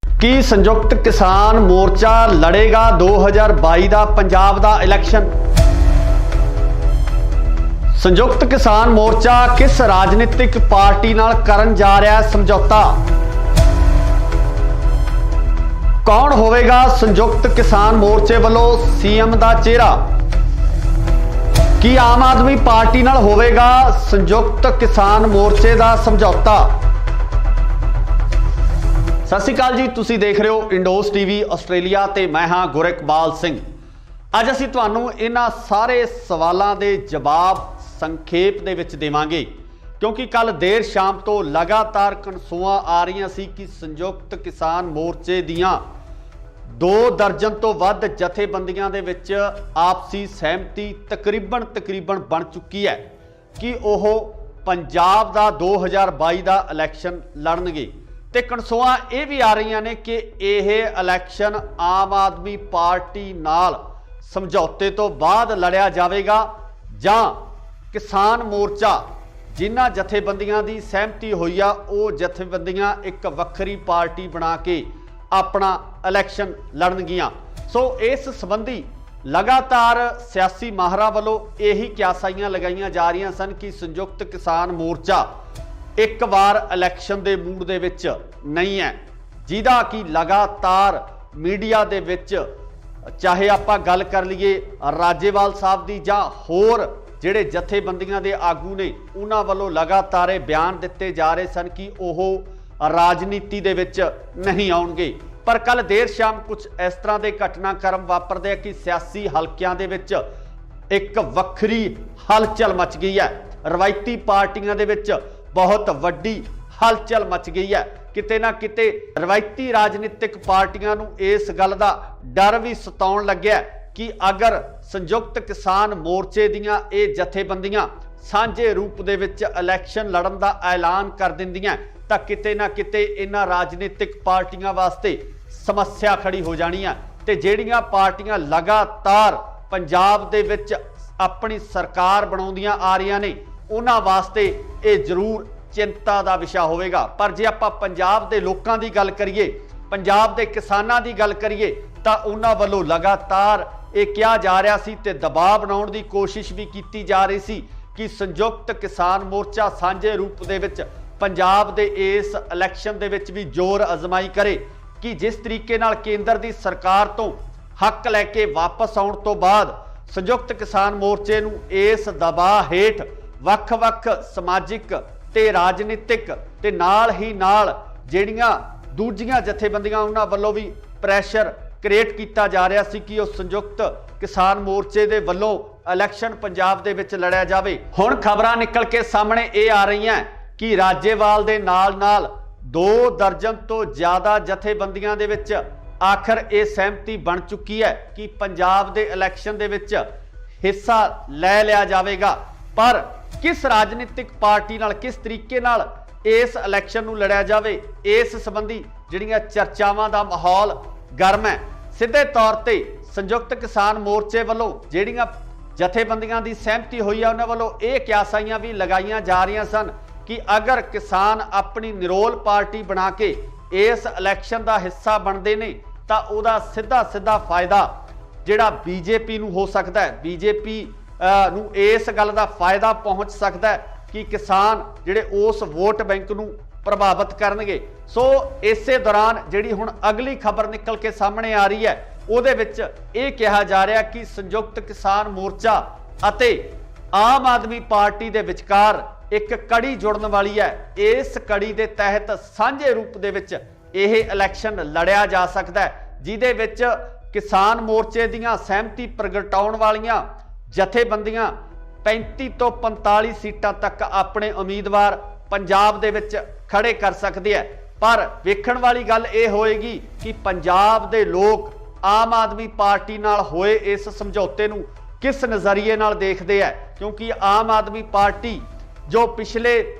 ਕੀ ਸੰਯੁਕਤ ਕਿਸਾਨ ਮੋਰਚਾ ਲੜੇਗਾ 2022 ਦਾ ਪੰਜਾਬ ਦਾ ਇਲੈਕਸ਼ਨ? ਸੰਯੁਕਤ ਕਿਸਾਨ ਮੋਰਚਾ ਕਿਸ ਰਾਜਨੀਤਿਕ ਪਾਰਟੀ ਨਾਲ ਕਰਨ ਜਾ ਰਿਹਾ ਹੈ ਸਮਝੌਤਾ? ਕੌਣ ਹੋਵੇਗਾ ਸੰਯੁਕਤ ਕਿਸਾਨ ਮੋਰਚੇ ਵੱਲੋਂ ਸੀਐਮ ਦਾ ਚਿਹਰਾ? ਕੀ ਆਮ ਆਦਮੀ ਪਾਰਟੀ ਨਾਲ ਹੋਵੇਗਾ ਸੰਯੁਕਤ ਕਿਸਾਨ ਮੋਰਚੇ ਦਾ ਸਮਝੌਤਾ? ਸਤਿ ਸ਼੍ਰੀ ਅਕਾਲ ਜੀ, ਤੁਸੀਂ ਦੇਖ ਰਹੇ ਹੋ ਇੰਡੋਸ ਟੀਵੀ ਆਸਟ੍ਰੇਲੀਆ ਤੇ ਮੈਂ ਹਾਂ ਗੁਰਿਕਬਾਲ ਸਿੰਘ। ਅੱਜ ਅਸੀਂ ਤੁਹਾਨੂੰ ਇਹਨਾਂ ਸਾਰੇ ਸਵਾਲਾਂ ਦੇ ਜਵਾਬ ਸੰਖੇਪ ਦੇ ਵਿੱਚ ਦੇਵਾਂਗੇ, ਕਿਉਂਕਿ ਕੱਲ ਦੇਰ ਸ਼ਾਮ ਤੋਂ ਲਗਾਤਾਰ ਕਨਸੂਆਂ ਆ ਰਹੀਆਂ ਸੀ ਕਿ ਸੰਯੁਕਤ ਕਿਸਾਨ ਮੋਰਚੇ ਦੀਆਂ 2 ਦਰਜਨ ਤੋਂ ਵੱਧ ਜਥੇਬੰਦੀਆਂ ਦੇ ਵਿੱਚ ਆਪਸੀ ਸਹਿਮਤੀ ਤਕਰੀਬਨ ਬਣ ਚੁੱਕੀ ਹੈ ਕਿ ਉਹ ਪੰਜਾਬ ਦਾ 2022 ਦਾ ਇਲੈਕਸ਼ਨ ਲੜਨਗੇ। ਤੇ ਕਨਸੂਆਂ ਇਹ ਵੀ ਆ ਰਹੀਆਂ ਨੇ ਕਿ ਇਹ ਇਲੈਕਸ਼ਨ ਆਮ ਆਦਮੀ ਪਾਰਟੀ ਨਾਲ ਸਮਝੌਤੇ ਤੋਂ ਬਾਅਦ ਲੜਿਆ ਜਾਵੇਗਾ ਜਾਂ ਕਿਸਾਨ ਮੋਰਚਾ ਜਿਨ੍ਹਾਂ ਜਥੇਬੰਦੀਆਂ ਦੀ ਸਹਿਮਤੀ ਹੋਈ ਆ ਉਹ ਜਥੇਬੰਦੀਆਂ ਇੱਕ ਵੱਖਰੀ ਪਾਰਟੀ ਬਣਾ ਕੇ ਆਪਣਾ ਇਲੈਕਸ਼ਨ ਲੜਨਗੀਆਂ। ਸੋ ਇਸ ਸੰਬੰਧੀ ਲਗਾਤਾਰ ਸਿਆਸੀ ਮਾਹਰਾਂ ਵੱਲੋਂ ਇਹੀ ਕਿਆਸਾਈਆਂ ਲਗਾਈਆਂ ਜਾ ਰਹੀਆਂ ਸਨ ਕਿ ਸੰਯੁਕਤ ਕਿਸਾਨ ਮੋਰਚਾ ਇੱਕ ਵਾਰ ਇਲੈਕਸ਼ਨ ਦੇ ਮੂਡ ਦੇ ਵਿੱਚ ਨਹੀਂ ਹੈ, ਜਿਹਦਾ ਕਿ ਲਗਾਤਾਰ ਮੀਡੀਆ ਦੇ ਵਿੱਚ ਚਾਹੇ ਆਪਾਂ ਗੱਲ ਕਰ ਲਈਏ ਰਾਜੇਵਾਲ ਸਾਹਿਬ ਦੀ ਜਾਂ ਹੋਰ ਜਿਹੜੇ ਜਥੇਬੰਦੀਆਂ ਦੇ ਆਗੂ ਨੇ, ਉਹਨਾਂ ਵੱਲੋਂ ਲਗਾਤਾਰ ਇਹ ਬਿਆਨ ਦਿੱਤੇ ਜਾ ਰਹੇ ਸਨ ਕਿ ਉਹ ਰਾਜਨੀਤੀ ਦੇ ਵਿੱਚ ਨਹੀਂ ਆਉਣਗੇ। ਪਰ ਕੱਲ ਦੇਰ ਸ਼ਾਮ ਕੁਝ ਇਸ ਤਰ੍ਹਾਂ ਦੇ ਘਟਨਾਕ੍ਰਮ ਵਾਪਰਦੇ ਆ ਕਿ ਸਿਆਸੀ ਹਲਕਿਆਂ ਦੇ ਵਿੱਚ ਇੱਕ ਵੱਖਰੀ ਹਲਚਲ ਮਚ ਗਈ ਹੈ। ਰਵਾਇਤੀ ਪਾਰਟੀਆਂ ਦੇ ਵਿੱਚ ਬਹੁਤ ਵੱਡੀ ਹਲਚਲ ਮਚ ਗਈ ਹੈ। ਕਿਤੇ ਨਾ ਕਿਤੇ ਰਵਾਇਤੀ ਰਾਜਨੀਤਿਕ ਪਾਰਟੀਆਂ ਨੂੰ ਇਸ ਗੱਲ ਦਾ ਡਰ ਵੀ ਸਤਾਉਣ ਲੱਗਿਆ ਕਿ ਅਗਰ ਸੰਯੁਕਤ ਕਿਸਾਨ ਮੋਰਚੇ ਦੀਆਂ ਇਹ ਜਥੇਬੰਦੀਆਂ ਸਾਂਝੇ ਰੂਪ ਦੇ ਵਿੱਚ ਇਲੈਕਸ਼ਨ ਲੜਨ ਦਾ ਐਲਾਨ ਕਰ ਦਿੰਦੀਆਂ ਤਾਂ ਕਿਤੇ ਨਾ ਕਿਤੇ ਇਹਨਾਂ ਰਾਜਨੀਤਿਕ ਪਾਰਟੀਆਂ ਵਾਸਤੇ ਸਮੱਸਿਆ ਖੜੀ ਹੋ ਜਾਣੀ ਆ ਤੇ ਜਿਹੜੀਆਂ ਪਾਰਟੀਆਂ ਲਗਾਤਾਰ ਪੰਜਾਬ ਦੇ ਵਿੱਚ ਆਪਣੀ ਸਰਕਾਰ ਬਣਾਉਂਦੀਆਂ ਆ ਰਹੀਆਂ ਨੇ ਉਹਨਾਂ ਵਾਸਤੇ ਇਹ ਜ਼ਰੂਰ ਚਿੰਤਾ ਦਾ ਵਿਸ਼ਾ ਹੋਵੇਗਾ। ਪਰ ਜੇ ਆਪਾਂ ਪੰਜਾਬ ਦੇ ਲੋਕਾਂ ਦੀ ਗੱਲ ਕਰੀਏ, ਪੰਜਾਬ ਦੇ ਕਿਸਾਨਾਂ ਦੀ ਗੱਲ ਕਰੀਏ ਤਾਂ ਉਹਨਾਂ ਵੱਲੋਂ ਲਗਾਤਾਰ ਇਹ ਕਿਹਾ ਜਾ ਰਿਹਾ ਸੀ ਤੇ ਦਬਾਅ ਬਣਾਉਣ ਦੀ ਕੋਸ਼ਿਸ਼ ਵੀ ਕੀਤੀ ਜਾ ਰਹੀ ਸੀ ਕਿ ਸੰਯੁਕਤ ਕਿਸਾਨ ਮੋਰਚਾ ਸਾਂਝੇ ਰੂਪ ਦੇ ਵਿੱਚ ਪੰਜਾਬ ਦੇ ਇਸ ਇਲੈਕਸ਼ਨ ਦੇ ਵਿੱਚ ਵੀ ਜ਼ੋਰ ਅਜ਼ਮਾਈ ਕਰੇ ਕਿ ਜਿਸ ਤਰੀਕੇ ਨਾਲ ਕੇਂਦਰ ਦੀ ਸਰਕਾਰ ਤੋਂ ਹੱਕ ਲੈ ਕੇ ਵਾਪਸ ਆਉਣ ਤੋਂ ਬਾਅਦ ਸੰਯੁਕਤ ਕਿਸਾਨ ਮੋਰਚੇ ਨੂੰ ਇਸ ਦਬਾਅ ਹੇਠ ਵੱਖ-ਵੱਖ ਸਮਾਜਿਕ ਤੇ ਰਾਜਨੀਤਿਕ ਤੇ ਨਾਲ ਹੀ ਨਾਲ ਜਿਹੜੀਆਂ ਦੂਜੀਆਂ ਜਥੇਬੰਦੀਆਂ ਉਹਨਾਂ ਵੱਲੋਂ ਵੀ ਪ੍ਰੈਸ਼ਰ ਕ੍ਰੀਏਟ ਕੀਤਾ ਜਾ ਰਿਹਾ ਸੀ ਕਿ ਉਹ ਸੰਯੁਕਤ ਕਿਸਾਨ ਮੋਰਚੇ ਦੇ ਵੱਲੋਂ ਇਲੈਕਸ਼ਨ ਪੰਜਾਬ ਦੇ ਵਿੱਚ ਲੜਿਆ ਜਾਵੇ। ਹੁਣ ਖਬਰਾਂ ਨਿਕਲ ਕੇ ਸਾਹਮਣੇ ਇਹ ਆ ਰਹੀਆਂ ਕਿ ਰਾਜੇਵਾਲ ਦੇ ਨਾਲ-ਨਾਲ 2 ਦਰਜਨ ਤੋਂ ਜ਼ਿਆਦਾ ਜਥੇਬੰਦੀਆਂ ਦੇ ਵਿੱਚ ਆਖਰ ਇਹ ਸਹਿਮਤੀ ਬਣ ਚੁੱਕੀ ਹੈ ਕਿ ਪੰਜਾਬ ਦੇ ਇਲੈਕਸ਼ਨ ਦੇ ਵਿੱਚ ਹਿੱਸਾ ਲੈ ਲਿਆ ਜਾਵੇਗਾ। ਪਰ ਕਿਸ ਰਾਜਨੀਤਿਕ ਪਾਰਟੀ ਨਾਲ ਕਿਸ ਤਰੀਕੇ ਨਾਲ ਇਸ ਇਲੈਕਸ਼ਨ ਨੂੰ ਲੜਿਆ ਜਾਵੇ ਇਸ ਸੰਬੰਧੀ ਜਿਹੜੀਆਂ ਚਰਚਾਵਾਂ ਦਾ ਮਾਹੌਲ ਗਰਮ ਹੈ। ਸਿੱਧੇ ਤੌਰ ਤੇ ਸੰਯੁਕਤ ਕਿਸਾਨ ਮੋਰਚੇ ਵੱਲੋਂ ਜਿਹੜੀਆਂ ਜਥੇਬੰਦੀਆਂ ਦੀ ਸਹਿਮਤੀ ਹੋਈ ਹੈ ਉਹਨਾਂ ਵੱਲੋਂ ਇਹ ਕਿਆਸਾਈਆਂ ਵੀ ਲਗਾਈਆਂ ਜਾ ਰਹੀਆਂ ਸਨ ਕਿ ਅਗਰ ਕਿਸਾਨ ਆਪਣੀ ਨਿਰੋਲ ਪਾਰਟੀ ਬਣਾ ਕੇ ਇਸ ਇਲੈਕਸ਼ਨ ਦਾ ਹਿੱਸਾ ਬਣਦੇ ਨੇ ਤਾਂ ਉਹਦਾ ਸਿੱਧਾ ਫਾਇਦਾ ਜਿਹੜਾ ਬੀਜੇਪੀ ਨੂੰ ਹੋ ਸਕਦਾ ਹੈ। ਬੀਜੇਪੀ ਨੂੰ ਇਸ ਗੱਲ ਦਾ ਫਾਇਦਾ ਪਹੁੰਚ ਸਕਦਾ ਹੈ ਕਿ ਕਿਸਾਨ ਜਿਹੜੇ ਉਸ ਵੋਟ ਬੈਂਕ ਨੂੰ ਪ੍ਰਭਾਵਿਤ ਕਰਨਗੇ। ਸੋ ਇਸੇ ਦੌਰਾਨ ਜਿਹੜੀ ਹੁਣ ਅਗਲੀ ਖਬਰ ਨਿਕਲ ਕੇ ਸਾਹਮਣੇ ਆ ਰਹੀ ਹੈ ਉਹਦੇ ਵਿੱਚ ਇਹ ਕਿਹਾ ਜਾ ਰਿਹਾ ਕਿ ਸੰਯੁਕਤ ਕਿਸਾਨ ਮੋਰਚਾ ਅਤੇ ਆਮ ਆਦਮੀ ਪਾਰਟੀ ਦੇ ਵਿਚਕਾਰ ਇੱਕ ਕੜੀ ਜੁੜਨ ਵਾਲੀ ਹੈ। ਇਸ ਕੜੀ ਦੇ ਤਹਿਤ ਸਾਂਝੇ ਰੂਪ ਦੇ ਵਿੱਚ ਇਹ ਇਲੈਕਸ਼ਨ ਲੜਿਆ ਜਾ ਸਕਦਾ ਹੈ ਜਿਹਦੇ ਵਿੱਚ ਕਿਸਾਨ ਮੋਰਚੇ ਦੀਆਂ ਸਹਿਮਤੀ ਪ੍ਰਗਟਾਉਣ ਵਾਲੀਆਂ ਜਥੇਬੰਦੀਆਂ 35 ਤੋਂ 45 ਸੀਟਾਂ ਤੱਕ ਆਪਣੇ ਉਮੀਦਵਾਰ ਪੰਜਾਬ ਦੇ ਵਿੱਚ ਖੜੇ ਕਰ ਸਕਦੇ ਆ। ਪਰ ਵੇਖਣ ਵਾਲੀ ਗੱਲ ਇਹ ਹੋਏਗੀ ਕਿ ਪੰਜਾਬ ਦੇ ਲੋਕ ਆਮ ਆਦਮੀ ਪਾਰਟੀ ਨਾਲ ਹੋਏ ਇਸ ਸਮਝੌਤੇ ਨੂੰ ਕਿਸ ਨਜ਼ਰੀਏ ਨਾਲ ਦੇਖਦੇ ਆ, ਕਿਉਂਕਿ ਆਮ ਆਦਮੀ ਪਾਰਟੀ ਜੋ ਪਿਛਲੇ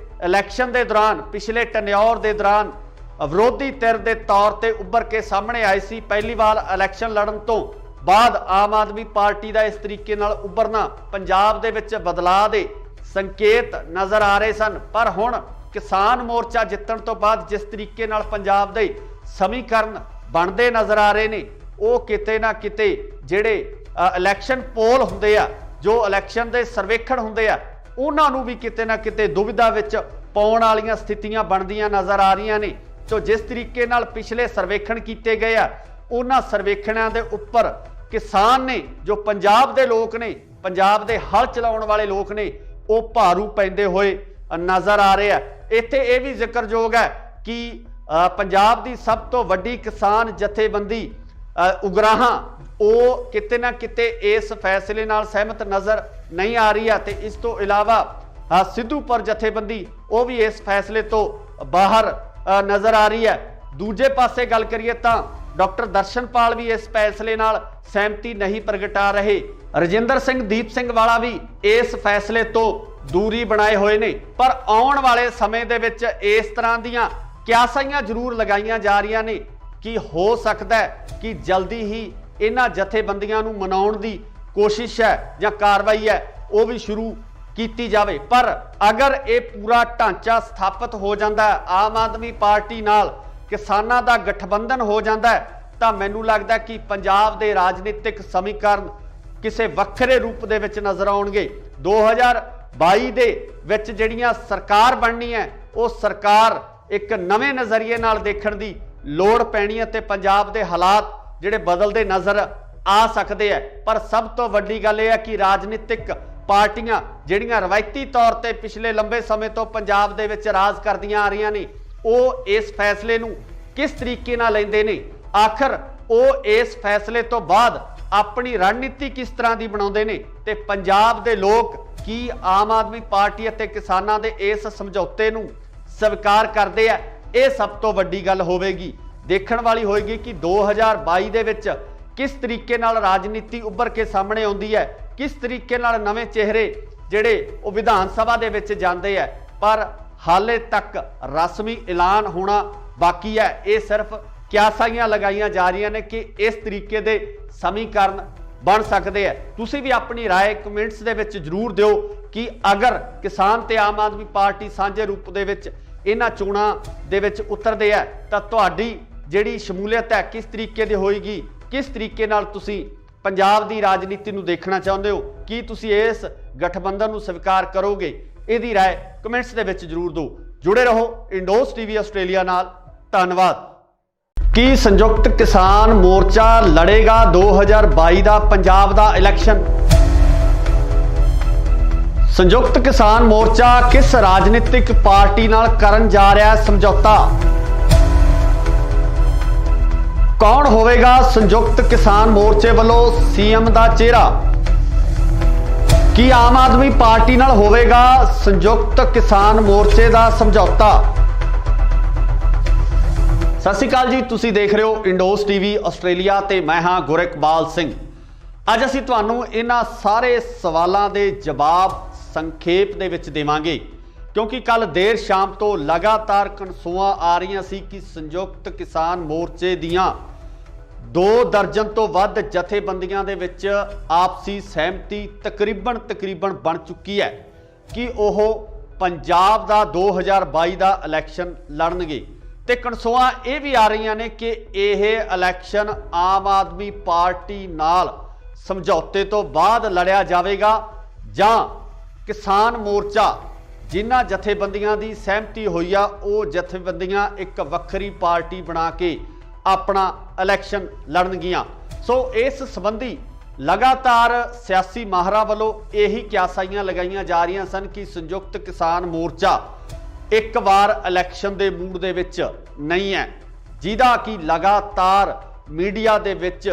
ਇਲੈਕਸ਼ਨ ਦੇ ਦੌਰਾਨ ਪਿਛਲੇ ਟੈਨਿਓਰ ਦੇ ਦੌਰਾਨ ਵਿਰੋਧੀ ਧਿਰ ਦੇ ਤੌਰ ਤੇ ਉੱਭਰ ਕੇ ਸਾਹਮਣੇ ਆਈ ਸੀ। ਪਹਿਲੀ ਵਾਰ ਇਲੈਕਸ਼ਨ ਲੜਨ ਤੋਂ ਬਾਅਦ ਆਮ ਆਦਮੀ ਪਾਰਟੀ ਦਾ ਇਸ ਤਰੀਕੇ ਨਾਲ ਉੱਭਰਨਾ ਪੰਜਾਬ ਦੇ ਵਿੱਚ ਬਦਲਾਅ ਦੇ ਸੰਕੇਤ ਨਜ਼ਰ ਆ ਰਹੇ ਸਨ। ਪਰ ਹੁਣ ਕਿਸਾਨ ਮੋਰਚਾ ਜਿੱਤਣ ਤੋਂ ਬਾਅਦ ਜਿਸ ਤਰੀਕੇ ਨਾਲ ਪੰਜਾਬ ਦੇ ਸਮੀਕਰਨ ਬਣਦੇ ਨਜ਼ਰ ਆ ਰਹੇ ਨੇ ਉਹ ਕਿਤੇ ਨਾ ਕਿਤੇ ਜਿਹੜੇ ਇਲੈਕਸ਼ਨ ਪੋਲ ਹੁੰਦੇ ਆ, ਜੋ ਇਲੈਕਸ਼ਨ ਦੇ ਸਰਵੇਖਣ ਹੁੰਦੇ ਆ, ਉਹਨਾਂ ਨੂੰ ਵੀ ਕਿਤੇ ਨਾ ਕਿਤੇ ਦੁਵਿਧਾ ਵਿੱਚ ਪਾਉਣ ਵਾਲੀਆਂ ਸਥਿਤੀਆਂ ਬਣਦੀਆਂ ਨਜ਼ਰ ਆ ਰਹੀਆਂ ਨੇ। ਸੋ ਜਿਸ ਤਰੀਕੇ ਨਾਲ ਪਿਛਲੇ ਸਰਵੇਖਣ ਕੀਤੇ ਗਏ ਆ ਉਹਨਾਂ ਸਰਵੇਖਣਾਂ ਦੇ ਉੱਪਰ ਕਿਸਾਨ ਨੇ, ਜੋ ਪੰਜਾਬ ਦੇ ਲੋਕ ਨੇ, ਪੰਜਾਬ ਦੇ ਹਲ ਚਲਾਉਣ ਵਾਲੇ ਲੋਕ ਨੇ, ਉਹ ਭਾਰੂ ਪੈਂਦੇ ਹੋਏ ਨਜ਼ਰ ਆ ਰਹੇ ਆ। ਇੱਥੇ ਇਹ ਵੀ ਜ਼ਿਕਰਯੋਗ ਹੈ ਕਿ ਪੰਜਾਬ ਦੀ ਸਭ ਤੋਂ ਵੱਡੀ ਕਿਸਾਨ ਜਥੇਬੰਦੀ ਉਗਰਾਹਾਂ ਉਹ ਕਿਤੇ ਨਾ ਕਿਤੇ ਇਸ ਫੈਸਲੇ ਨਾਲ ਸਹਿਮਤ ਨਜ਼ਰ ਨਹੀਂ ਆ ਰਹੀ ਹੈ ਤੇ ਇਸ ਤੋਂ ਇਲਾਵਾ ਸਿੱਧੂਪੁਰ ਜਥੇਬੰਦੀ ਉਹ ਵੀ ਇਸ ਫੈਸਲੇ ਤੋਂ ਬਾਹਰ ਨਜ਼ਰ ਆ ਰਹੀ ਹੈ। ਦੂਜੇ ਪਾਸੇ ਗੱਲ ਕਰੀਏ ਤਾਂ ਡਾਕਟਰ ਦਰਸ਼ਨਪਾਲ ਵੀ ਇਸ ਫੈਸਲੇ ਨਾਲ ਸਹਿਮਤੀ ਨਹੀਂ ਪ੍ਰਗਟਾ ਰਹੇ। ਰਜਿੰਦਰ ਸਿੰਘ ਦੀਪ ਸਿੰਘ ਵਾਲਾ ਵੀ ਇਸ ਫੈਸਲੇ ਤੋਂ ਦੂਰੀ ਬਣਾਏ ਹੋਏ ਨੇ। ਪਰ ਆਉਣ ਵਾਲੇ ਸਮੇਂ ਦੇ ਵਿੱਚ ਇਸ ਤਰ੍ਹਾਂ ਦੀਆਂ ਕਿਆਸਾਈਆਂ ਜ਼ਰੂਰ ਲਗਾਈਆਂ ਜਾ ਰਹੀਆਂ ਨੇ ਕਿ ਹੋ ਸਕਦਾ ਹੈ ਕਿ ਜਲਦੀ ਹੀ ਇਹਨਾਂ ਜਥੇਬੰਦੀਆਂ ਨੂੰ ਮਨਾਉਣ ਦੀ ਕੋਸ਼ਿਸ਼ ਹੈ ਜਾਂ ਕਾਰਵਾਈ ਹੈ ਉਹ ਵੀ ਸ਼ੁਰੂ ਕੀਤੀ ਜਾਵੇ। ਪਰ ਅਗਰ ਇਹ ਪੂਰਾ ਢਾਂਚਾ ਸਥਾਪਿਤ ਹੋ ਜਾਂਦਾ ਹੈ, ਆਮ ਆਦਮੀ ਪਾਰਟੀ ਨਾਲ ਕਿਸਾਨਾਂ ਦਾ ਗਠਬੰਧਨ ਹੋ ਜਾਂਦਾ ਹੈ, ਤਾਂ ਮੈਨੂੰ ਲੱਗਦਾ ਕਿ ਪੰਜਾਬ ਦੇ ਰਾਜਨੀਤਿਕ ਸਮੀਕਰਨ ਕਿਸੇ ਵੱਖਰੇ ਰੂਪ ਦੇ ਵਿੱਚ ਨਜ਼ਰ ਆਉਣਗੇ। 2022 ਦੇ ਵਿੱਚ ਜਿਹੜੀਆਂ ਸਰਕਾਰ ਬਣਨੀ ਹੈ ਉਹ ਸਰਕਾਰ ਇੱਕ ਨਵੇਂ ਨਜ਼ਰੀਏ ਨਾਲ ਦੇਖਣ ਦੀ ਲੋੜ ਪੈਣੀ ਹੈ ਤੇ ਪੰਜਾਬ ਦੇ ਹਾਲਾਤ ਜਿਹੜੇ ਬਦਲਦੇ ਨਜ਼ਰ ਆ ਸਕਦੇ ਆ। ਪਰ ਸਭ ਤੋਂ ਵੱਡੀ ਗੱਲ ਇਹ ਹੈ ਕਿ ਰਾਜਨੀਤਿਕ ਪਾਰਟੀਆਂ ਜਿਹੜੀਆਂ ਰਵਾਇਤੀ ਤੌਰ ਤੇ ਪਿਛਲੇ ਲੰਬੇ ਸਮੇਂ ਤੋਂ ਪੰਜਾਬ ਦੇ ਵਿੱਚ ਰਾਜ ਕਰਦੀਆਂ ਆ ਰਹੀਆਂ ਨੇ ਉਹ ਇਸ ਫੈਸਲੇ ਨੂੰ ਕਿਸ ਤਰੀਕੇ ਨਾਲ ਲੈਂਦੇ ਨੇ, ਆਖਰ ਉਹ ਇਸ ਫੈਸਲੇ ਤੋਂ ਬਾਅਦ ਆਪਣੀ ਰਣਨੀਤੀ ਕਿਸ ਤਰ੍ਹਾਂ ਦੀ ਬਣਾਉਂਦੇ ਨੇ ਤੇ ਪੰਜਾਬ ਦੇ ਲੋਕ ਕੀ ਆਮ ਆਦਮੀ ਪਾਰਟੀ ਅਤੇ ਕਿਸਾਨਾਂ ਦੇ ਇਸ ਸਮਝੌਤੇ ਨੂੰ ਸਵੀਕਾਰ ਕਰਦੇ ਆ ਇਹ ਸਭ ਤੋਂ ਵੱਡੀ ਗੱਲ ਹੋਵੇਗੀ। ਦੇਖਣ ਵਾਲੀ ਹੋਏਗੀ कि 2022 ਦੇ ਵਿੱਚ किस तरीके नाल राजनीति उभर के सामने आउंदी है, किस तरीके नाल नवे चेहरे जिहड़े वो विधान सभा दे विच जांदे है, पर हाले तक रस्मी ऐलान होना बाकी है। ये सिर्फ क्यासाइयां लगाइयां जा रही ने कि इस तरीके दे समीकरण बन सकते हैं। तुसीं भी अपनी राय कमेंट्स दे विच जरूर दिओ कि अगर किसान ते आम आदमी पार्टी सांझे रूप दे विच इन्हां चोणां दे विच उतरदे है तां तुहाडी जिहड़ी शमूलीयत है किस तरीके दी होएगी, किस तरीके नाल तुसीं पंजाब दी राजनीति नूं देखना चाहुंदे हो, की तुसीं इस गठबंधन नूं स्वीकार करोगे? इहदी राय कमेंट्स दे विच जरूर दो। जुड़े रहो इंडोस टीवी आस्ट्रेलिया नाल। धन्नवाद। की संयुक्त किसान मोर्चा लड़ेगा 2022 का पंजाब का इलैक्शन? संयुक्त किसान मोर्चा किस राजनीतिक पार्टी नाल करन जा रहा है समझौता? कौन होवेगा संयुक्त किसान मोर्चे वालों सीएम का चेहरा? की आम आदमी पार्टी नाल होवेगा संयुक्त किसान मोर्चे का समझौता? सत श्री अकाल जी, तुसी देख रहे हो इंडोस टीवी आस्ट्रेलिया ते मैं हाँ गुरकबाल सिंह। अज असीं तुहानूं इन्हां सारे सवालों के जवाब संखेप दे विच देवांगे, क्योंकि कल देर शाम तो लगातार कनसूआं आ रही सी कि संयुक्त किसान मोर्चे दियां 2 दर्जन तो वध जथेबंदियां दे विच आपसी सहमति तकरीबन बन चुकी है कि वह पंजाब का 2022 का इलैक्शन लड़नगे। ते कनसूआं ये भी आ रही ने कि यह इलैक्शन आम आदमी पार्टी नाल समझौते तो बाद लड़िया जाएगा जां किसान मोर्चा जिन्हां जथेबंदियां की सहमति हुई आ वो जथेबंदियां एक वक्री पार्टी बना के अपना इलैक्शन लड़नगियां। सो इस संबंधी लगातार सियासी माहरां वालों यही क्यासाइयां लगाइयां जा रही सन कि संयुक्त किसान मोर्चा एक बार इलैक्शन के मूड दे विच नहीं है, जिहदा कि लगातार मीडिया दे विच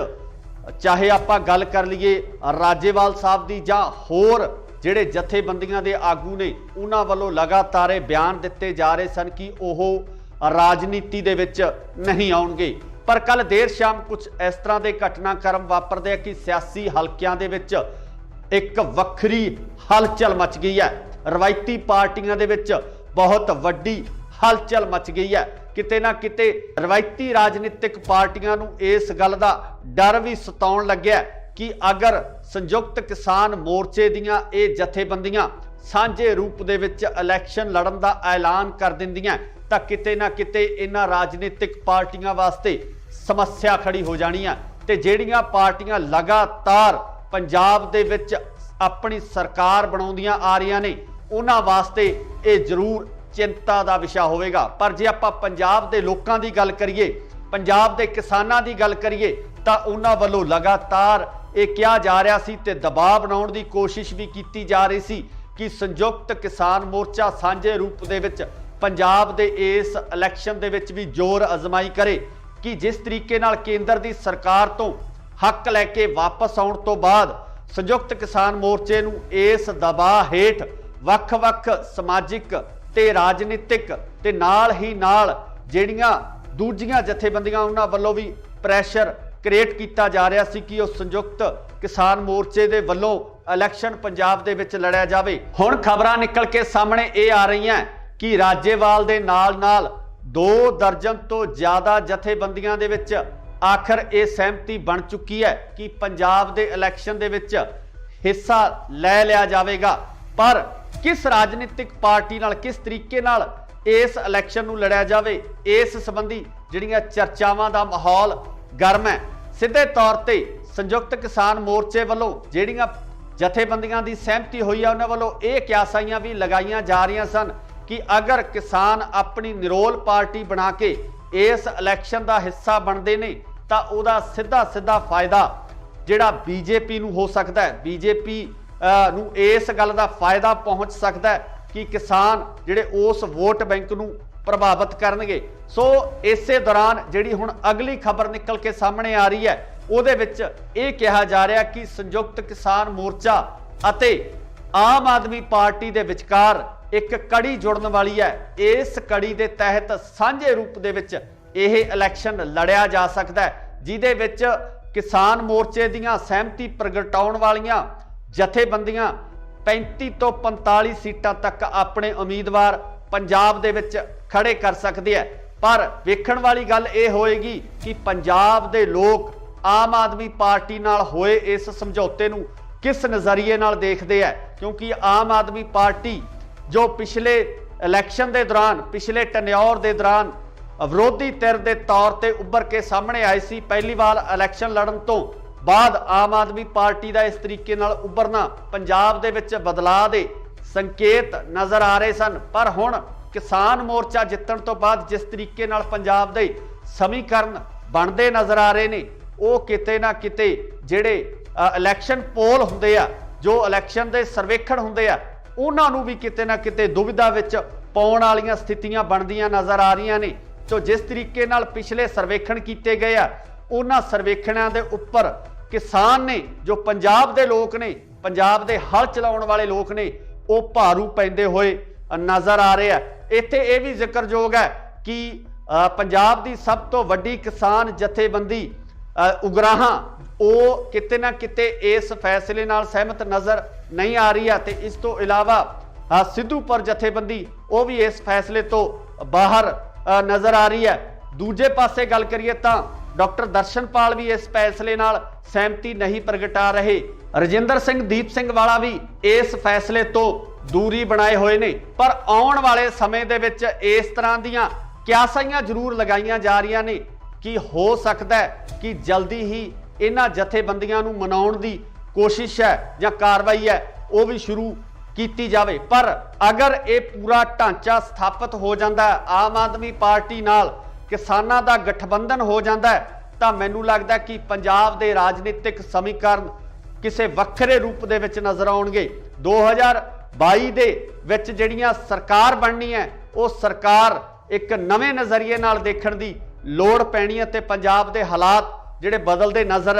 चाहे आपां गल कर लीए राजेवाल साहब दी जां होर जिहड़े जथेबंदियां दे आगू ने उन्हां वालों लगातार बयान दिते जा रहे सन कि ओह राजनीति दे विच नहीं आउणगे। पर कल देर शाम कुछ इस तरह के घटनाक्रम वापरदे कि सियासी हलकियां दे विच एक वक्री हलचल मच गई है। रवायती पार्टियां दे विच बहुत वड्डी हलचल मच गई है। किते ना किते रवायती राजनीतिक पार्टियां नूं इस गल दा डर भी सताउण लग्या कि अगर संयुक्त किसान मोर्चे दियां ये जथेबंदियां सांझे रूप दे विच इलैक्शन लड़न दा ऐलान कर दिंदियां तां किते ना किते इन्हां राजनीतिक पार्टियां वास्ते समस्या खड़ी हो जानी है। ते जिहड़ियां पार्टियां लगातार पंजाब दे विच अपनी सरकार बनाउंदियां आ रही ने उन्हां वास्ते ये जरूर चिंता का विषय होवेगा। पर जे आपां पंजाब दे लोकां दी गल करिए, पंजाब दे किसानां दी गल करिए तां उन्हां वल्लों लगातार ये कहा जा रहा सी ते दबाव बनाउण दी कोशिश भी की जा रही सी कि संयुक्त किसान मोर्चा सांझे रूप दे विच पंजाब दे इस इलैक्शन दे विच भी जोर अजमाई करे कि जिस तरीके नाल केंद्र दी सरकार तो हक लैके वापस आउण तो बाद संयुक्त किसान मोर्चे नूं इस दबाव हेठ वख-वख समाजिक ते राजनीतिक ते नाल ही नाल जिहड़ियां दूजियां जथेबंदियां उन्हां वल्लों भी प्रैशर क्रिएट किया जा रहा सी कि संयुक्त किसान मोर्चे दे वल्लों इलैक्शन पंजाब दे विच लड़िया जावे। हुण खबरां निकल के सामने ये आ रही हैं कि राजेवाल दे नाल 2 दर्जन तो ज़्यादा जथेबंदियां दे विच आखिर ये सहमति बन चुकी है कि पंजाब दे इलैक्शन दे विच हिस्सा लै लिया जाएगा। पर किस राजनीतिक पार्टी नाल किस तरीके नाल इस इलैक्शन नूं लड़िया जावे, इस संबंधी जिहड़ियां चर्चावां दा माहौल गर्म है। सीधे तौर पर संयुक्त किसान मोर्चे वालों जिहड़ियां जथेबंदियां की सहमति हुई है उन्हां वालों ये क्यासाइयां भी लगाइयां जा रही सन कि अगर किसान अपनी निरोल पार्टी बना के इस इलैक्शन का हिस्सा बनते ने तां उहदा सीधा फायदा जिहड़ा बीजेपी नूं हो सकता है, बीजेपी नूं इस गल का फायदा पहुँच सकता है कि किसान जिहड़े उस वोट बैंक नूं प्रभावित करनगे। सो इसे दौरान जिहड़ी हुण अगली खबर निकल के सामने आ रही है उहदे विच ये कहा जा रहा कि संयुक्त किसान मोर्चा अते आम आदमी पार्टी दे विचकार एक कड़ी जुड़न वाली है। इस कड़ी के तहत सांझे रूप दे विच यह इलैक्शन लड़िया जा सकता है, जिहदे विच किसान मोर्चे दीयां सहमति प्रगटाउण वालियां जथेबंदियां 35 तो 45 सीटां तक अपने उम्मीदवार पंजाब दे विच खड़े कर सकते हैं। पर वेखण वाली गल यह होएगी कि पंजाब दे लोग आम आदमी पार्टी नाल होए इस समझौते नूं किस नज़रिए नाल देखते हैं, क्योंकि आम आदमी पार्टी जो पिछले इलैक्शन के दौरान पिछले टन्योर के दौरान विरोधी धिर के तौर पर उभर के सामने आई सी, पहली बार इलैक्शन लड़न तो बाद आम आदमी पार्टी का इस तरीके नाल उभरना पंजाब दे विच बदलाव दे संकेत नज़र आ रहे सन। पर हुण किसान मोर्चा जितण तो बाद जिस तरीके नाल पंजाब दे समीकरण बनते नज़र आ रहे ने, वो किते ना किते जिहड़े इलैक्शन पोल हुंदे आ, जो इलैक्शन के सर्वेखण हुंदे आ, उन्हां नूं भी किते ना किते दुविधा विच पाउण वालीआं स्थितियां बनदियां नज़र आ रहीआं ने। तो जिस तरीके नाल पिछले सर्वेखण कीते गए आ, उन्हां सर्वेखणां दे उप्पर किसान ने, जो पंजाब दे लोग ने, पंजाब दे हल चलाउण वाले लोग ने, वो भारू पैंदे होए नज़र आ रहे हैं। इत्थे यह भी जिक्रयोग है कि पंजाब की सब तो वड्डी किसान जथेबंदी उगराहां वो किते ना किते इस फैसले नाल सहमत नज़र नहीं आ रही है। तो इस तो इलावा सिद्धूपुर जथेबंदी वो भी इस फैसले तो बाहर नज़र आ रही है। दूजे पासे गल करिए तो डॉक्टर दर्शनपाल भी इस फैसले नाल सहमति नहीं प्रगटा रहे। रजिंदर सिंह दीप सिंह वाला भी इस फैसले तो दूरी बनाए हुए ने। पर आउण वाले समय दे विच इस तरह दीयां क्यासाइयां जरूर लगाईयां जा रही ने कि हो सकता है कि जल्दी ही इन्हां जथेबंदियां नूं मनाउण दी कोशिश है या कार्रवाई है वो भी शुरू की जाए। पर अगर ये पूरा ढांचा स्थापित हो जाता है, आम आदमी पार्टी नाल किसानां दा गठबंधन हो जाता है, तो मैनूं लगदा है कि पंजाब दे राजनीतिक समीकरण किसी वक्रे रूप दे विच नज़र आउणगे। 2022 दे विच जिहड़ियां सरकार बननी है, वो सरकार एक नवे नज़रिए नाल देखण दी लोड़ पैनी है ते पंजाब दे हालात जिहड़े बदलते नज़र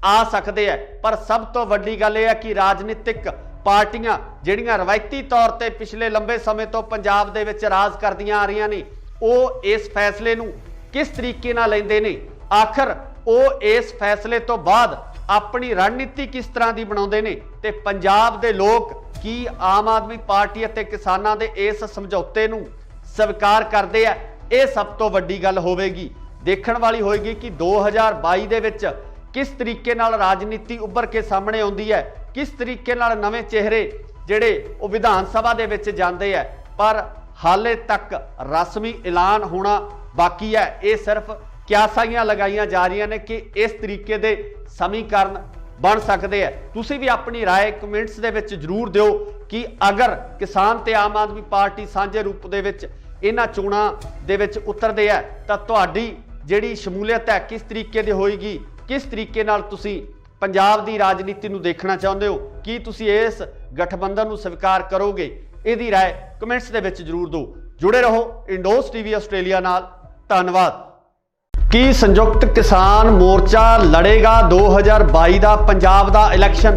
आ सकते हैं। पर सब तो वड्डी गल यह है कि राजनीतिक पार्टियां जिहड़ियां रवायती तौर पर पिछले लंबे समय तो पंजाब दे विच राज करदियां आ रही ने, वो इस फैसले नूं किस तरीके नाल लैंदे ने, आखिर वो इस फैसले तो बाद अपनी रणनीति किस तरह की बनाउंदे ने, ते पंजाब दे लोग की आम आदमी पार्टी अते किसानां दे इस समझौते नूं स्वीकार करते हैं। यह सब तो वड्डी गल होवेगी, देखण वाली होएगी कि 2022 दे विच किस तरीके नाल राजनीति उभर के सामने आउंदी है, किस तरीके नाल नवे चेहरे जिहड़े वो विधान सभा दे विच जांदे है। पर हाले तक रस्मी ऐलान होना बाकी है। ये सिर्फ क्यासाइयां लगाईयां जा रही ने कि इस तरीके दे समीकरण बन सकते हैं। तुसीं भी अपनी राय कमेंट्स दे विच जरूर दिओ कि अगर किसान ते आम आदमी पार्टी सांझे रूप दे विच इन्हां चोणां दे विच उतरदे है तां तुहाडी जिहड़ी शमूलीयत है किस तरीके दी होएगी, किस तरीके नाल तुसीं पंजाब दी राजनीति नूं देखना चाहुंदे हो, कि तुसीं इस गठबंधन नूं स्वीकार करोगे? इहदी राय कमेंट्स दे विच जरूर दो। जुड़े रहो इंडोस टीवी आस्ट्रेलिया नाल। धन्नवाद। की संयुक्त किसान मोर्चा लड़ेगा 2022 का पंजाब का इलैक्शन?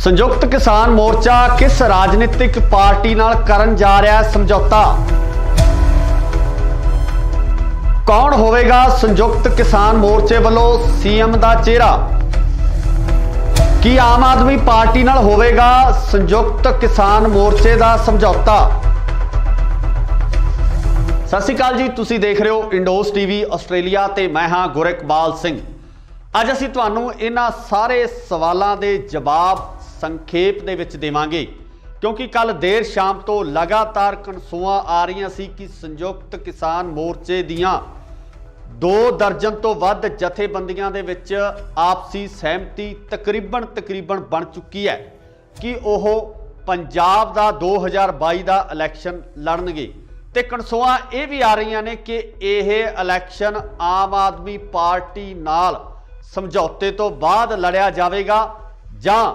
संयुक्त किसान मोर्चा किस राजनीतिक पार्टी नाल करन जा रहा है समझौता? कौन होवेगा संयुक्त किसान मोर्चे वालों सीएम का चेहरा? की आम आदमी पार्टी नाल होवेगा संयुक्त किसान मोर्चे का समझौता? सत श्री अकाल जी, तुसीं देख रहे हो इंडोस टीवी आस्ट्रेलिया ते मैं हाँ गुरकबाल सिंह। अज असीं तुहानूं इन्हां सारे सवालों के जवाब संखेप दे विच देवांगे, क्योंकि कल देर शाम तो लगातार कनसूआं आ रही सी कि संयुक्त किसान मोर्चे दियां 2 दर्जन तो वध जथेबंदियां दे विच आपसी सहमति तकरीबन बन चुकी है कि वह पंजाब का 2022 का इलैक्शन लड़नगे। ते कनसूआं ये भी आ रही ने कि यह इलैक्शन आम आदमी पार्टी नाल समझौते तो बाद लड़िया जाएगा जां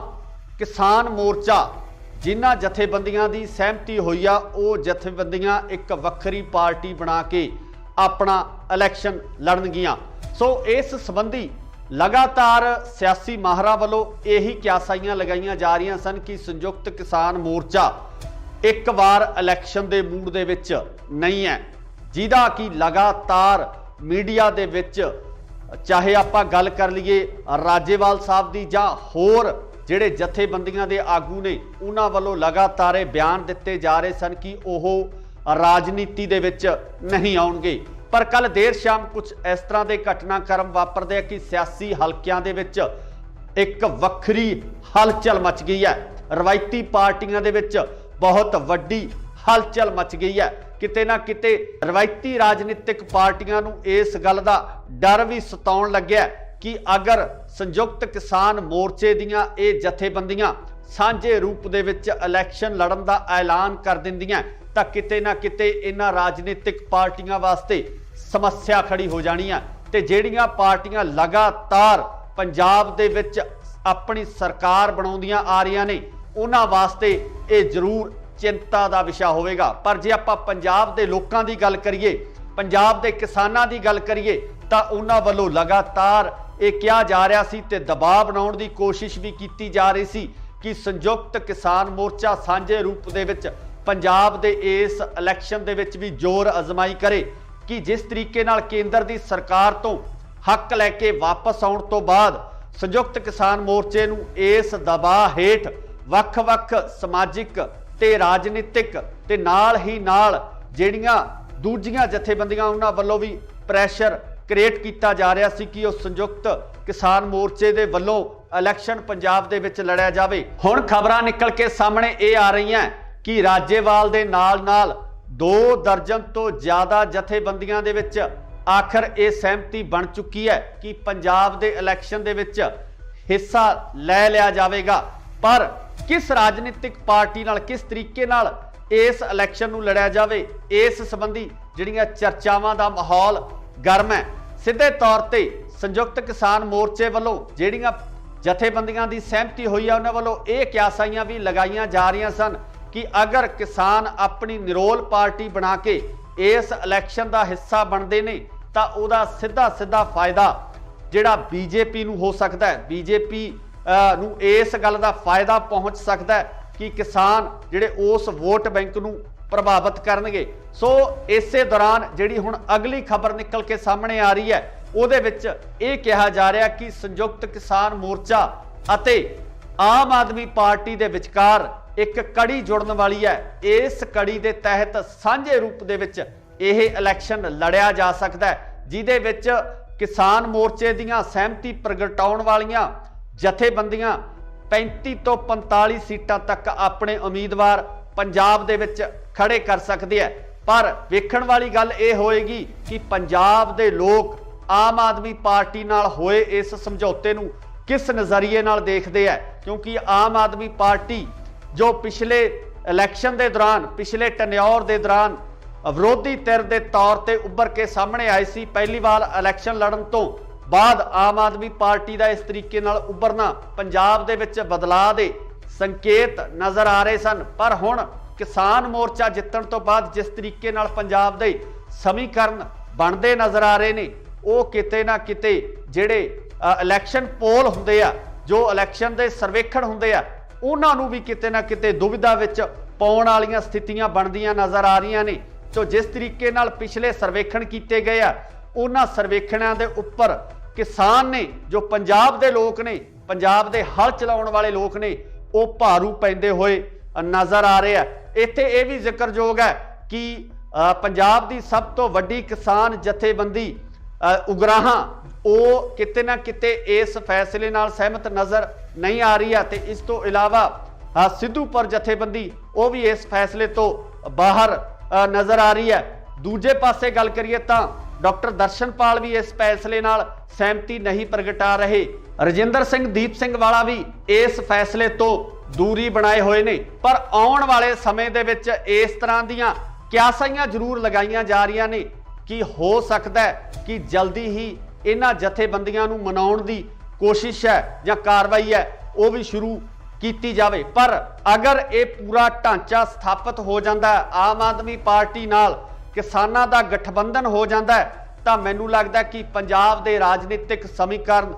किसान मोर्चा जिन्हां जथेबंदियां की सहमति हुई आ वो जथेबंदियां एक वक्री पार्टी बना के अपना इलैक्शन लड़नगियां। सो इस संबंधी लगातार सियासी माहरां ਵੱਲੋਂ यही क्यासाइयां लगाईਆਂ जा रही सन कि संयुक्त किसान मोर्चा एक बार इलैक्शन के मूड ਦੇ ਵਿੱਚ नहीं है, जिहदा कि लगातार मीडिया ਦੇ ਵਿੱਚ चाहे आपां गल कर लीए राजेवाल साहब की जां होर ਜਿਹੜੇ ਜਥੇਬੰਦੀਆਂ ਦੇ ਆਗੂ ਨੇ ਉਹਨਾਂ ਵੱਲੋਂ लगातार ਇਹ ਬਿਆਨ ਦਿੱਤੇ ਜਾ ਰਹੇ ਸਨ कि ਉਹ ਰਾਜਨੀਤੀ ਦੇ ਵਿੱਚ नहीं ਆਉਣਗੇ। पर कल देर शाम कुछ इस तरह के घटनाक्रम वापरते हैं कि सियासी हलकियां दे विच एक वक्री हलचल मच गई है। रवायती पार्टियां दे विच बहुत वड्डी हलचल मच गई है। किते ना किते रवायती राजनीतिक पार्टियां नूं इस गल दा डर भी सताउण लग्या कि अगर संयुक्त किसान मोर्चे दीयां ये जथेबंदियां सांझे रूप दे विच इलैक्शन लड़न दा ऐलान कर दिंदियां तां किते ना किते इन्हां राजनीतिक पार्टियां वास्ते समस्या खड़ी हो जानी है। ते ਜਿਹੜੀਆਂ पार्टियां लगातार पंजाब दे विच अपनी सरकार बनाउंदियां आ रही ने उन्हां वास्ते ये जरूर चिंता का विषय होवेगा। पर जे आपां पंजाब दे लोकां दी गल करिए, पंजाब दे किसानां दी गल करिए तां उन्हां वल्लों लगातार ये कहा जा रहा सी ते दबाव बनाउण दी कोशिश भी की जा रही सी कि संयुक्त किसान मोर्चा सांझे रूप दे विच पंजाब दे इस इलैक्शन दे विच भी जोर अजमाई करे कि जिस तरीके नाल केंद्र की सरकार तो हक लैके वापस आउण तो बाद संयुक्त किसान मोर्चे नूं इस दबाव हेठ वख-वख समाजिक ते राजनीतिक ते नाल ही नाल जिहड़ियां दूजियां जथेबंदियां उन्हां वल्लों भी प्रैशर क्रिएट किया जा रहा सी कि उस संयुक्त किसान मोर्चे दे वल्लों इलैक्शन पंजाब दे विच लड़िया जावे। हुण खबरां निकल के सामने ये आ रही हैं कि राजेवाल दे नाल 2 दर्जन तो ज़्यादा जथेबंदियां दे विच आखिर ये सहमति बन चुकी है कि पंजाब दे इलैक्शन दे विच हिस्सा लै लिया जाएगा। पर किस राजनीतिक पार्टी नाल किस तरीके नाल इस इलैक्शन नूं लड़िया जाए इस संबंधी जिहड़ियां चर्चावां दा माहौल गर्म है। सीधे तौर ते संयुक्त किसान मोर्चे वालों जिहड़ियां जथेबंदियां दी सहमति हुई है उन्हां वालों ये क्यासाइयां भी लगाईयां जा रही सन कि अगर किसान अपनी निरोल पार्टी बना के इस इलैक्शन का हिस्सा बनते हैं तो उहदा सीधा फायदा जिहड़ा बीजेपी नूं हो सकता है, बीजेपी नूं इस गल का फायदा पहुँच सकता है कि किसान जिहड़े उस वोट बैंक नूं प्रभावित करनगे। सो इसे दौरान जिहड़ी हुण अगली खबर निकल के सामने आ रही है उहदे विच ये कहा जा रहा कि संयुक्त किसान मोर्चा अते आम आदमी पार्टी दे विचकार एक कड़ी जुड़न वाली है। इस कड़ी के तहत सांझे रूप दे विच यह इलैक्शन लड़िया जा सकता है जिहदे विच किसान मोर्चे दीयां सहमति प्रगटाउण वालियां जथेबंदियां 35 तो 45 सीटां तक अपने उम्मीदवार पंजाब दे विच खड़े कर सकते हैं। पर वेखण वाली गल ये होएगी कि पंजाब दे लोग आम आदमी पार्टी नाल होए इस समझौते नूं किस नज़रिए नाल देखते हैं, क्योंकि आम आदमी पार्टी जो पिछले इलैक्शन के दौरान पिछले टन्योर के दौरान विरोधी धिर के तौर पर उभर के सामने आई सी, पहली बार इलैक्शन लड़न तो बाद आम आदमी पार्टी का इस तरीके नाल उभरना पंजाब दे विच बदलाव के संकेत नज़र आ रहे सन। पर हुण किसान मोर्चा जितण तो बाद जिस तरीके नाल पंजाब दे समीकरण बनते नज़र आ रहे ने वो किते ना किते जिहड़े इलैक्शन पोल हुंदे आ, जो इलैक्शन के सर्वेखण हुंदे आ उन्हां नूं भी किते ना किते दुविधा विच पाउण वालीआं स्थितियां बनदियां नज़र आ रही ने। तो जिस तरीके नाल पिछले सर्वेखण किए गए आ उन्हां सर्वेखणां दे उपर किसान ने जो पंजाब दे लोग ने पंजाब दे हल चलाउण वाले लोग ने वो भारू पैंदे होए नज़र आ रहे हैं। इत्थे ये भी जिक्रयोग है कि पंजाब की सब तो वड्डी किसान जथेबंदी उगराहां वो किते ना किते इस फैसले नाल सहमत नज़र नहीं आ रही है। तो इस तो इलावा सिद्धूपुर जथेबंदी वो भी इस फैसले तो बाहर नज़र आ रही है। दूजे पासे गल करिए तो डॉक्टर दर्शनपाल भी इस फैसले नाल सहमति नहीं प्रगटा रहे। रजिंदर सिंह दीप सिंह वाला भी इस फैसले तो दूरी बनाए हुए ने। पर आउण वाले समय दे विच इस तरह दीयां क्यासाइयां जरूर लगाईयां जा रही ने कि हो सकता है कि जल्दी ही इन्हां जथेबंदियां नूं मनाउण दी कोशिश है या कार्रवाई है वो भी शुरू की जाए। पर अगर ये पूरा ढांचा स्थापित हो जाता है, आम आदमी पार्टी नाल किसानां दा गठबंधन हो जाता है, तो मैनूं लगदा कि पंजाब दे राजनीतिक समीकरण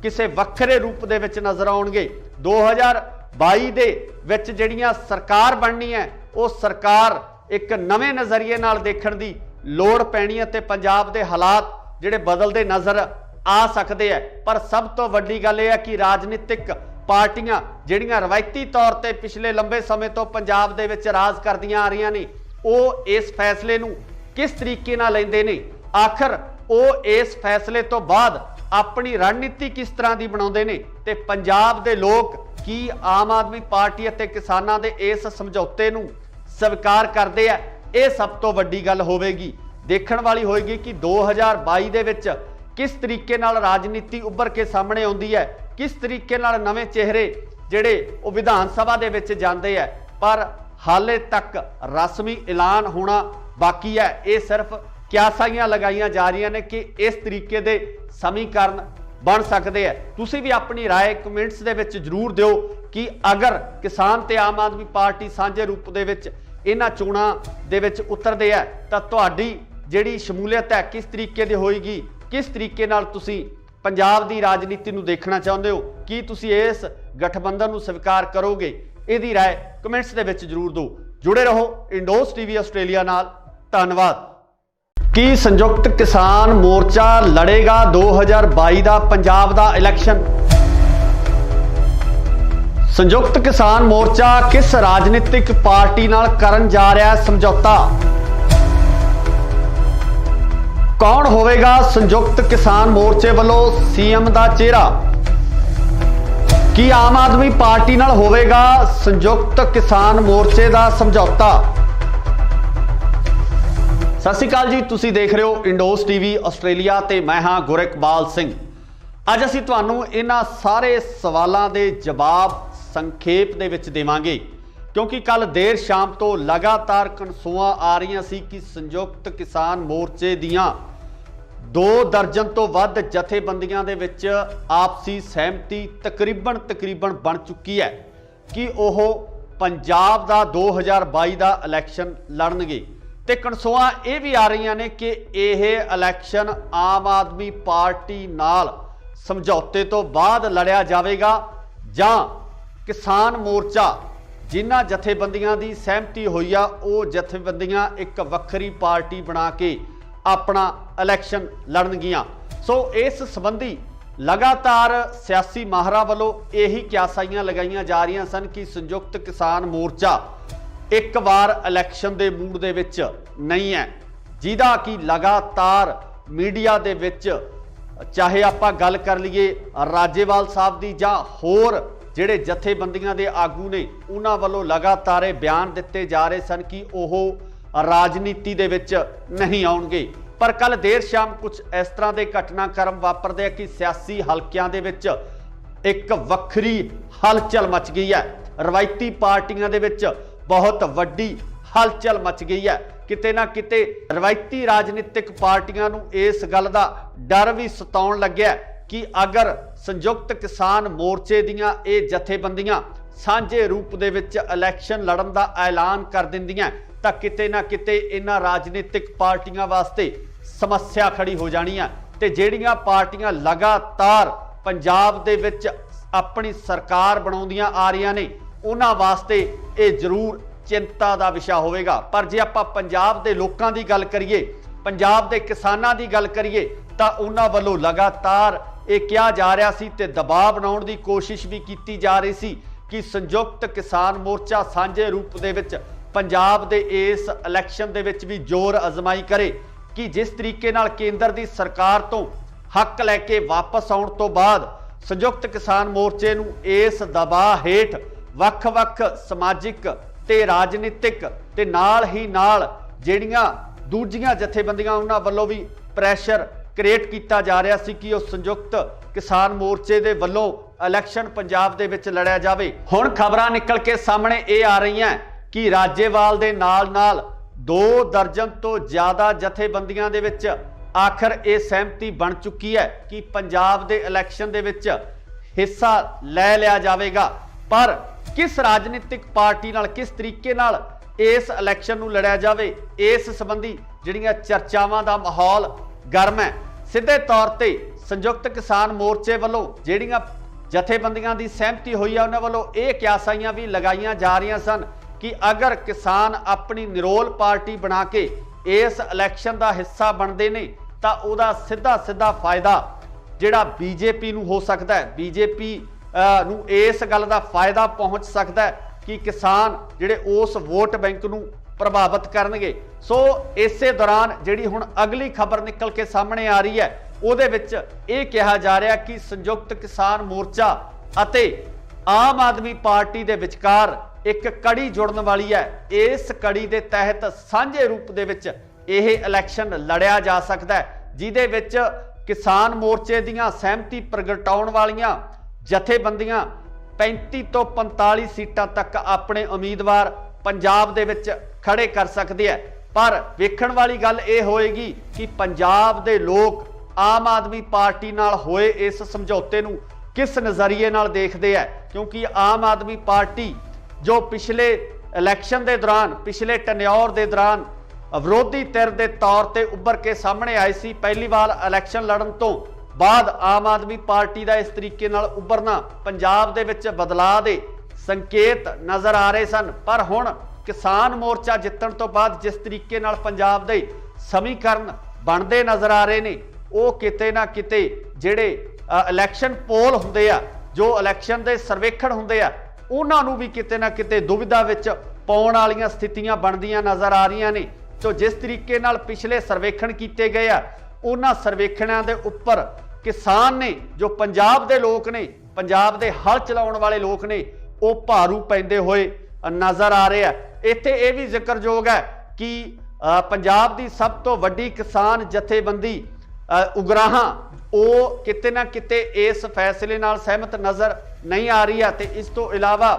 ਕਿਸੇ ਵੱਖਰੇ ਰੂਪ ਦੇ ਵਿੱਚ ਨਜ਼ਰ ਆਉਣਗੇ। 2022 ਦੇ ਵਿੱਚ ਜਿਹੜੀਆਂ ਸਰਕਾਰ ਬਣਨੀ ਹੈ ਉਹ ਸਰਕਾਰ ਇੱਕ ਨਵੇਂ ਨਜ਼ਰੀਏ ਨਾਲ ਦੇਖਣ ਦੀ ਲੋੜ ਪੈਣੀ ਹੈ ਤੇ ਪੰਜਾਬ ਦੇ ਹਾਲਾਤ ਜਿਹੜੇ ਬਦਲਦੇ ਨਜ਼ਰ ਆ ਸਕਦੇ ਆ। ਪਰ ਸਭ ਤੋਂ ਵੱਡੀ ਗੱਲ ਇਹ ਹੈ ਕਿ ਰਾਜਨੀਤਿਕ ਪਾਰਟੀਆਂ ਜਿਹੜੀਆਂ ਰਵਾਇਤੀ ਤੌਰ ਤੇ ਪਿਛਲੇ ਲੰਬੇ ਸਮੇਂ ਤੋਂ ਪੰਜਾਬ ਦੇ ਵਿੱਚ ਰਾਜ ਕਰਦੀਆਂ ਆ ਰਹੀਆਂ ਨੇ ਉਹ ਇਸ ਫੈਸਲੇ ਨੂੰ ਕਿਸ ਤਰੀਕੇ ਨਾਲ ਲੈਂਦੇ ਨੇ, ਆਖਰ ਉਹ ਇਸ ਫੈਸਲੇ ਤੋਂ ਬਾਅਦ ਆਪਣੀ ਰਣਨੀਤੀ ਕਿਸ ਤਰ੍ਹਾਂ ਦੀ ਬਣਾਉਂਦੇ ਨੇ ਤੇ ਪੰਜਾਬ ਦੇ ਲੋਕ ਕੀ ਆਮ ਆਦਮੀ ਪਾਰਟੀ ਅਤੇ ਕਿਸਾਨਾਂ ਦੇ ਇਸ ਸਮਝੌਤੇ ਨੂੰ ਸਵੀਕਾਰ ਕਰਦੇ ਆ। ਇਹ ਸਭ ਤੋਂ ਵੱਡੀ ਗੱਲ ਹੋਵੇਗੀ, ਦੇਖਣ ਵਾਲੀ ਹੋਏਗੀ ਕਿ 2022 ਦੇ ਵਿੱਚ ਕਿਸ ਤਰੀਕੇ ਨਾਲ ਰਾਜਨੀਤੀ ਉੱਭਰ ਕੇ ਸਾਹਮਣੇ ਆਉਂਦੀ ਹੈ, ਕਿਸ ਤਰੀਕੇ ਨਾਲ ਨਵੇਂ ਚਿਹਰੇ ਜਿਹੜੇ ਉਹ ਵਿਧਾਨ ਸਭਾ ਦੇ ਵਿੱਚ ਜਾਂਦੇ ਆ। ਪਰ ਹਾਲੇ ਤੱਕ ਰਸਮੀ ਐਲਾਨ ਹੋਣਾ ਬਾਕੀ ਹੈ। ਇਹ ਸਿਰਫ ਕਿਆਸਾਈਆਂ ਲਗਾਈਆਂ ਜਾ ਰਹੀਆਂ ਨੇ ਕਿ ਇਸ ਤਰੀਕੇ ਦੇ ਸਮੀਕਰਨ ਬਣ ਸਕਦੇ ਆ। ਤੁਸੀਂ ਵੀ ਆਪਣੀ ਰਾਏ ਕਮੈਂਟਸ ਦੇ ਵਿੱਚ ਜ਼ਰੂਰ ਦਿਓ ਕਿ ਅਗਰ ਕਿਸਾਨ ਤੇ ਆਮ ਆਦਮੀ ਪਾਰਟੀ ਸਾਂਝੇ ਰੂਪ ਦੇ ਵਿੱਚ ਇਹਨਾਂ ਚੋਣਾਂ ਦੇ ਵਿੱਚ ਉਤਰਦੇ ਆ ਤਾਂ ਤੁਹਾਡੀ ਜਿਹੜੀ ਸ਼ਮੂਲੀਅਤ ਹੈ ਕਿਸ ਤਰੀਕੇ ਦੀ ਹੋਏਗੀ, ਕਿਸ ਤਰੀਕੇ ਨਾਲ ਤੁਸੀਂ ਪੰਜਾਬ ਦੀ ਰਾਜਨੀਤੀ ਨੂੰ ਦੇਖਣਾ ਚਾਹੁੰਦੇ ਹੋ, ਕੀ ਤੁਸੀਂ ਇਸ ਗਠਬੰਧਨ ਨੂੰ ਸਵੀਕਾਰ ਕਰੋਗੇ? ਇਹਦੀ ਰਾਏ ਕਮੈਂਟਸ ਦੇ ਵਿੱਚ ਜ਼ਰੂਰ ਦਿਓ। ਜੁੜੇ ਰਹੋ ਇੰਡੋਸ ਟੀਵੀ ਆਸਟ੍ਰੇਲੀਆ ਨਾਲ। ਧੰਨਵਾਦ। ਕੀ ਸੰਯੁਕਤ ਕਿਸਾਨ ਮੋਰਚਾ ਲੜੇਗਾ 2022 ਦਾ ਪੰਜਾਬ ਦਾ ਇਲੈਕਸ਼ਨ? ਸੰਯੁਕਤ ਕਿਸਾਨ ਮੋਰਚਾ ਕਿਸ ਰਾਜਨੀਤਿਕ ਪਾਰਟੀ ਨਾਲ ਕਰਨ ਜਾ ਰਿਹਾ ਹੈ ਸਮਝੌਤਾ? ਕੌਣ ਹੋਵੇਗਾ ਸੰਯੁਕਤ ਕਿਸਾਨ ਮੋਰਚੇ ਵੱਲੋਂ ਸੀਐਮ ਦਾ ਚਿਹਰਾ? ਕੀ ਆਮ ਆਦਮੀ ਪਾਰਟੀ ਨਾਲ ਹੋਵੇਗਾ ਸੰਯੁਕਤ ਕਿਸਾਨ ਮੋਰਚੇ ਦਾ ਸਮਝੌਤਾ? ਸਤਿ ਸ਼੍ਰੀ ਅਕਾਲ ਜੀ, ਤੁਸੀਂ ਦੇਖ ਰਹੇ ਹੋ ਇੰਡੋਸ ਟੀਵੀ ਆਸਟ੍ਰੇਲੀਆ ਤੇ ਮੈਂ ਹਾਂ ਗੁਰਿਕਬਾਲ ਸਿੰਘ। ਅੱਜ ਅਸੀਂ ਤੁਹਾਨੂੰ ਇਹਨਾਂ ਸਾਰੇ ਸਵਾਲਾਂ ਦੇ ਜਵਾਬ ਸੰਖੇਪ ਦੇ ਵਿੱਚ ਦੇਵਾਂਗੇ ਕਿਉਂਕਿ ਕੱਲ ਦੇਰ ਸ਼ਾਮ ਤੋਂ ਲਗਾਤਾਰ ਕਨਸੂਆਂ ਆ ਰਹੀਆਂ ਸੀ ਕਿ ਸੰਯੁਕਤ ਕਿਸਾਨ ਮੋਰਚੇ ਦੀਆਂ 2 ਦਰਜਨ ਤੋਂ ਵੱਧ ਜਥੇਬੰਦੀਆਂ ਦੇ ਵਿੱਚ ਆਪਸੀ ਸਹਿਮਤੀ ਤਕਰੀਬਨ ਬਣ ਚੁੱਕੀ ਹੈ ਕਿ ਉਹ ਪੰਜਾਬ ਦਾ 2022 ਦਾ ਇਲੈਕਸ਼ਨ ਲੜਨਗੇ। ਤੇ ਕਨਸੂਆਂ ਇਹ ਵੀ ਆ ਰਹੀਆਂ ਨੇ ਕਿ ਇਹ ਇਲੈਕਸ਼ਨ ਆਮ ਆਦਮੀ ਪਾਰਟੀ ਨਾਲ ਸਮਝੌਤੇ ਤੋਂ ਬਾਅਦ ਲੜਿਆ ਜਾਵੇਗਾ ਜਾਂ ਕਿਸਾਨ ਮੋਰਚਾ ਜਿਨ੍ਹਾਂ ਜਥੇਬੰਦੀਆਂ ਦੀ ਸਹਿਮਤੀ ਹੋਈ ਆ ਉਹ ਜਥੇਬੰਦੀਆਂ ਇੱਕ ਵੱਖਰੀ ਪਾਰਟੀ ਬਣਾ ਕੇ ਆਪਣਾ ਇਲੈਕਸ਼ਨ ਲੜਨਗੀਆਂ। ਸੋ ਇਸ ਸੰਬੰਧੀ ਲਗਾਤਾਰ ਸਿਆਸੀ ਮਾਹਰਾਂ ਵੱਲੋਂ ਇਹੀ ਕਿਆਸਾਈਆਂ ਲਗਾਈਆਂ ਜਾ ਰਹੀਆਂ ਸਨ ਕਿ ਸੰਯੁਕਤ ਕਿਸਾਨ ਮੋਰਚਾ ਇੱਕ ਵਾਰ ਇਲੈਕਸ਼ਨ ਦੇ ਮੂਡ ਦੇ ਵਿੱਚ ਨਹੀਂ ਹੈ, ਜਿਹਦਾ ਕਿ ਲਗਾਤਾਰ ਮੀਡੀਆ ਦੇ ਵਿੱਚ ਚਾਹੇ ਆਪਾਂ ਗੱਲ ਕਰ ਲਈਏ ਰਾਜੇਵਾਲ ਸਾਹਿਬ ਦੀ ਜਾਂ ਹੋਰ ਜਿਹੜੇ ਜਥੇਬੰਦੀਆਂ ਦੇ ਆਗੂ ਨੇ ਉਹਨਾਂ ਵੱਲੋਂ ਲਗਾਤਾਰ ਇਹ ਬਿਆਨ ਦਿੱਤੇ ਜਾ ਰਹੇ ਸਨ ਕਿ ਉਹ ਰਾਜਨੀਤੀ ਦੇ ਵਿੱਚ ਨਹੀਂ ਆਉਣਗੇ। ਪਰ ਕੱਲ ਦੇਰ ਸ਼ਾਮ ਕੁਝ ਇਸ ਤਰ੍ਹਾਂ ਦੇ ਘਟਨਾਕ੍ਰਮ ਵਾਪਰਦੇ ਆ ਕਿ ਸਿਆਸੀ ਹਲਕਿਆਂ ਦੇ ਵਿੱਚ ਇੱਕ ਵੱਖਰੀ ਹਲਚਲ ਮਚ ਗਈ ਹੈ। ਰਵਾਇਤੀ ਪਾਰਟੀਆਂ ਦੇ ਵਿੱਚ ਬਹੁਤ ਵੱਡੀ ਹਲਚਲ ਮਚ ਗਈ ਹੈ। ਕਿਤੇ ਨਾ ਕਿਤੇ ਰਵਾਇਤੀ ਰਾਜਨੀਤਿਕ ਪਾਰਟੀਆਂ ਨੂੰ ਇਸ ਗੱਲ ਦਾ ਡਰ ਵੀ ਸਤਾਉਣ ਲੱਗਿਆ ਕਿ ਅਗਰ ਸੰਯੁਕਤ ਕਿਸਾਨ ਮੋਰਚੇ ਦੀਆਂ ਇਹ ਜਥੇਬੰਦੀਆਂ ਸਾਂਝੇ ਰੂਪ ਦੇ ਵਿੱਚ ਇਲੈਕਸ਼ਨ ਲੜਨ ਦਾ ਐਲਾਨ ਕਰ ਦਿੰਦੀਆਂ ਤਾਂ ਕਿਤੇ ਨਾ ਕਿਤੇ ਇਹਨਾਂ ਰਾਜਨੀਤਿਕ ਪਾਰਟੀਆਂ ਵਾਸਤੇ ਸਮੱਸਿਆ ਖੜੀ ਹੋ ਜਾਣੀ ਹੈ ਤੇ ਜਿਹੜੀਆਂ ਪਾਰਟੀਆਂ ਲਗਾਤਾਰ ਪੰਜਾਬ ਦੇ ਵਿੱਚ ਆਪਣੀ ਸਰਕਾਰ ਬਣਾਉਂਦੀਆਂ ਆ ਰਹੀਆਂ ਨੇ ਉਹਨਾਂ ਵਾਸਤੇ ਇਹ ਜ਼ਰੂਰ ਚਿੰਤਾ ਦਾ ਵਿਸ਼ਾ ਹੋਵੇਗਾ। ਪਰ ਜੇ ਆਪਾਂ ਪੰਜਾਬ ਦੇ ਲੋਕਾਂ ਦੀ ਗੱਲ ਕਰੀਏ, ਪੰਜਾਬ ਦੇ ਕਿਸਾਨਾਂ ਦੀ ਗੱਲ ਕਰੀਏ ਤਾਂ ਉਹਨਾਂ ਵੱਲੋਂ ਲਗਾਤਾਰ ਇਹ ਕਿਹਾ ਜਾ ਰਿਹਾ ਸੀ ਤੇ ਦਬਾਅ ਬਣਾਉਣ ਦੀ ਕੋਸ਼ਿਸ਼ ਵੀ ਕੀਤੀ ਜਾ ਰਹੀ ਸੀ ਕਿ ਸੰਯੁਕਤ ਕਿਸਾਨ ਮੋਰਚਾ ਸਾਂਝੇ ਰੂਪ ਦੇ ਵਿੱਚ ਪੰਜਾਬ ਦੇ ਇਸ ਇਲੈਕਸ਼ਨ ਦੇ ਵਿੱਚ ਵੀ ਜ਼ੋਰ ਅਜ਼ਮਾਈ ਕਰੇ ਕਿ ਜਿਸ ਤਰੀਕੇ ਨਾਲ ਕੇਂਦਰ ਦੀ ਸਰਕਾਰ ਤੋਂ ਹੱਕ ਲੈ ਕੇ ਵਾਪਸ ਆਉਣ ਤੋਂ ਬਾਅਦ ਸੰਯੁਕਤ ਕਿਸਾਨ ਮੋਰਚੇ ਨੂੰ ਇਸ ਦਬਾਅ ਹੇਠ ਵੱਖ-ਵੱਖ ਸਮਾਜਿਕ ਤੇ ਰਾਜਨੀਤਿਕ ਤੇ ਨਾਲ ਹੀ ਨਾਲ ਜਿਹੜੀਆਂ ਦੂਜੀਆਂ ਜਥੇਬੰਦੀਆਂ ਉਹਨਾਂ ਵੱਲੋਂ ਵੀ ਪ੍ਰੈਸ਼ਰ ਕ੍ਰੀਏਟ ਕੀਤਾ ਜਾ ਰਿਹਾ ਸੀ ਕਿ ਉਹ ਸੰਯੁਕਤ ਕਿਸਾਨ ਮੋਰਚੇ ਦੇ ਵੱਲੋਂ ਇਲੈਕਸ਼ਨ ਪੰਜਾਬ ਦੇ ਵਿੱਚ ਲੜਿਆ ਜਾਵੇ। ਹੁਣ ਖਬਰਾਂ ਨਿਕਲ ਕੇ ਸਾਹਮਣੇ ਇਹ ਆ ਰਹੀਆਂ ਕਿ ਰਾਜੇਵਾਲ ਦੇ ਨਾਲ 2 ਦਰਜਨ ਤੋਂ ਜ਼ਿਆਦਾ ਜਥੇਬੰਦੀਆਂ ਦੇ ਵਿੱਚ ਆਖਰ ਇਹ ਸਹਿਮਤੀ ਬਣ ਚੁੱਕੀ ਹੈ ਕਿ ਪੰਜਾਬ ਦੇ ਇਲੈਕਸ਼ਨ ਦੇ ਵਿੱਚ ਹਿੱਸਾ ਲੈ ਲਿਆ ਜਾਵੇਗਾ। ਪਰ ਕਿਸ ਰਾਜਨੀਤਿਕ ਪਾਰਟੀ ਨਾਲ ਕਿਸ ਤਰੀਕੇ ਨਾਲ ਇਸ ਇਲੈਕਸ਼ਨ ਨੂੰ ਲੜਿਆ ਜਾਵੇ ਇਸ ਸੰਬੰਧੀ ਜਿਹੜੀਆਂ ਚਰਚਾਵਾਂ ਦਾ ਮਾਹੌਲ ਗਰਮ ਹੈ। ਸਿੱਧੇ ਤੌਰ ਤੇ संयुक्त किसान मोर्चे वालों ਜਿਹੜੀਆਂ ਜਥੇਬੰਦੀਆਂ ਦੀ ਸਹਿਮਤੀ ਹੋਈ ਆ ਉਹਨਾਂ ਵੱਲੋਂ ਇਹ ਕਿਆਸਾਈਆਂ ਵੀ ਲਗਾਈਆਂ ਜਾ ਰਹੀਆਂ ਸਨ ਕਿ ਅਗਰ ਕਿਸਾਨ ਆਪਣੀ ਨਿਰੋਲ ਪਾਰਟੀ ਬਣਾ ਕੇ ਇਸ ਇਲੈਕਸ਼ਨ ਦਾ ਹਿੱਸਾ ਬਣਦੇ ਨੇ ਤਾਂ ਉਹਦਾ ਸਿੱਧਾ ਫਾਇਦਾ ਜਿਹੜਾ ਬੀਜੇਪੀ ਨੂੰ ਹੋ ਸਕਦਾ ਹੈ। ਬੀਜੇਪੀ ਨੂੰ ਇਸ ਗੱਲ ਦਾ ਫਾਇਦਾ ਪਹੁੰਚ ਸਕਦਾ ਹੈ ਕਿ ਕਿਸਾਨ ਜਿਹੜੇ ਉਸ ਵੋਟ ਬੈਂਕ ਨੂੰ ਪ੍ਰਭਾਵਿਤ ਕਰਨਗੇ। ਸੋ ਇਸੇ ਦੌਰਾਨ ਜਿਹੜੀ ਹੁਣ ਅਗਲੀ ਖਬਰ ਨਿਕਲ ਕੇ ਸਾਹਮਣੇ ਆ ਰਹੀ ਹੈ ਉਹਦੇ ਵਿੱਚ ਇਹ ਕਿਹਾ ਜਾ ਰਿਹਾ ਕਿ ਸੰਯੁਕਤ ਕਿਸਾਨ ਮੋਰਚਾ ਅਤੇ ਆਮ ਆਦਮੀ ਪਾਰਟੀ ਦੇ ਵਿਚਕਾਰ ਇੱਕ ਕੜੀ ਜੁੜਨ ਵਾਲੀ ਹੈ। ਇਸ ਕੜੀ ਦੇ ਤਹਿਤ ਸਾਂਝੇ ਰੂਪ ਦੇ ਵਿੱਚ ਇਹ ਇਲੈਕਸ਼ਨ ਲੜਿਆ ਜਾ ਸਕਦਾ ਹੈ ਜਿਹਦੇ ਵਿੱਚ ਕਿਸਾਨ ਮੋਰਚੇ ਦੀਆਂ ਸਹਿਮਤੀ ਪ੍ਰਗਟਾਉਣ ਵਾਲੀਆਂ ਜਥੇਬੰਦੀਆਂ 35 ਤੋਂ 45 ਸੀਟਾਂ ਤੱਕ ਆਪਣੇ ਉਮੀਦਵਾਰ ਪੰਜਾਬ ਦੇ ਵਿੱਚ ਖੜੇ ਕਰ ਸਕਦੇ ਆ। ਪਰ ਵੇਖਣ ਵਾਲੀ ਗੱਲ ਇਹ ਹੋਏਗੀ ਕਿ ਪੰਜਾਬ ਦੇ ਲੋਕ ਆਮ ਆਦਮੀ ਪਾਰਟੀ ਨਾਲ ਹੋਏ ਇਸ ਸਮਝੌਤੇ ਨੂੰ ਕਿਸ ਨਜ਼ਰੀਏ ਨਾਲ ਦੇਖਦੇ ਆ, ਕਿਉਂਕਿ ਆਮ ਆਦਮੀ ਪਾਰਟੀ ਜੋ ਪਿਛਲੇ ਇਲੈਕਸ਼ਨ ਦੇ ਦੌਰਾਨ ਪਿਛਲੇ ਟਨਿਓਰ ਦੇ ਦੌਰਾਨ ਵਿਰੋਧੀ ਧਿਰ ਦੇ ਤੌਰ ਤੇ ਉੱਭਰ ਕੇ ਸਾਹਮਣੇ ਆਈ ਸੀ। ਪਹਿਲੀ ਵਾਰ ਇਲੈਕਸ਼ਨ ਲੜਨ ਤੋਂ ਬਾਅਦ ਆਮ ਆਦਮੀ ਪਾਰਟੀ ਦਾ ਇਸ ਤਰੀਕੇ ਨਾਲ ਉੱਭਰਨਾ ਪੰਜਾਬ ਦੇ ਵਿੱਚ ਬਦਲਾਅ ਦੇ ਸੰਕੇਤ ਨਜ਼ਰ ਆ ਰਹੇ ਸਨ। ਪਰ ਹੁਣ ਕਿਸਾਨ ਮੋਰਚਾ ਜਿੱਤਣ ਤੋਂ ਬਾਅਦ ਜਿਸ ਤਰੀਕੇ ਨਾਲ ਪੰਜਾਬ ਦੇ ਸਮੀਕਰਨ ਬਣਦੇ ਨਜ਼ਰ ਆ ਰਹੇ ਨੇ ਉਹ ਕਿਤੇ ਨਾ ਕਿਤੇ ਜਿਹੜੇ ਇਲੈਕਸ਼ਨ ਪੋਲ ਹੁੰਦੇ ਆ, ਜੋ ਇਲੈਕਸ਼ਨ ਦੇ ਸਰਵੇਖਣ ਹੁੰਦੇ ਆ, ਉਹਨਾਂ ਨੂੰ ਵੀ ਕਿਤੇ ਨਾ ਕਿਤੇ ਦੁਵਿਧਾ ਵਿੱਚ ਪਾਉਣ ਵਾਲੀਆਂ ਸਥਿਤੀਆਂ ਬਣਦੀਆਂ ਨਜ਼ਰ ਆ ਰਹੀਆਂ ਨੇ। तो जिस तरीके नाल पिछले सर्वेखण किए गए उन्हां सर्वेखणों के उपर किसान ने जो पंजाब के लोग ने पंजाब के हल चलाउण वाले लोग ने वो भारू पैंदे हुए नज़र आ रहे हैं। इत्थे ये भी जिक्रयोग है कि पंजाब की सब तो वड्डी किसान जथेबंदी उगराहां वो किते ना किते इस फैसले नाल सहमत नज़र नहीं आ रही है। तो इस तो इलावा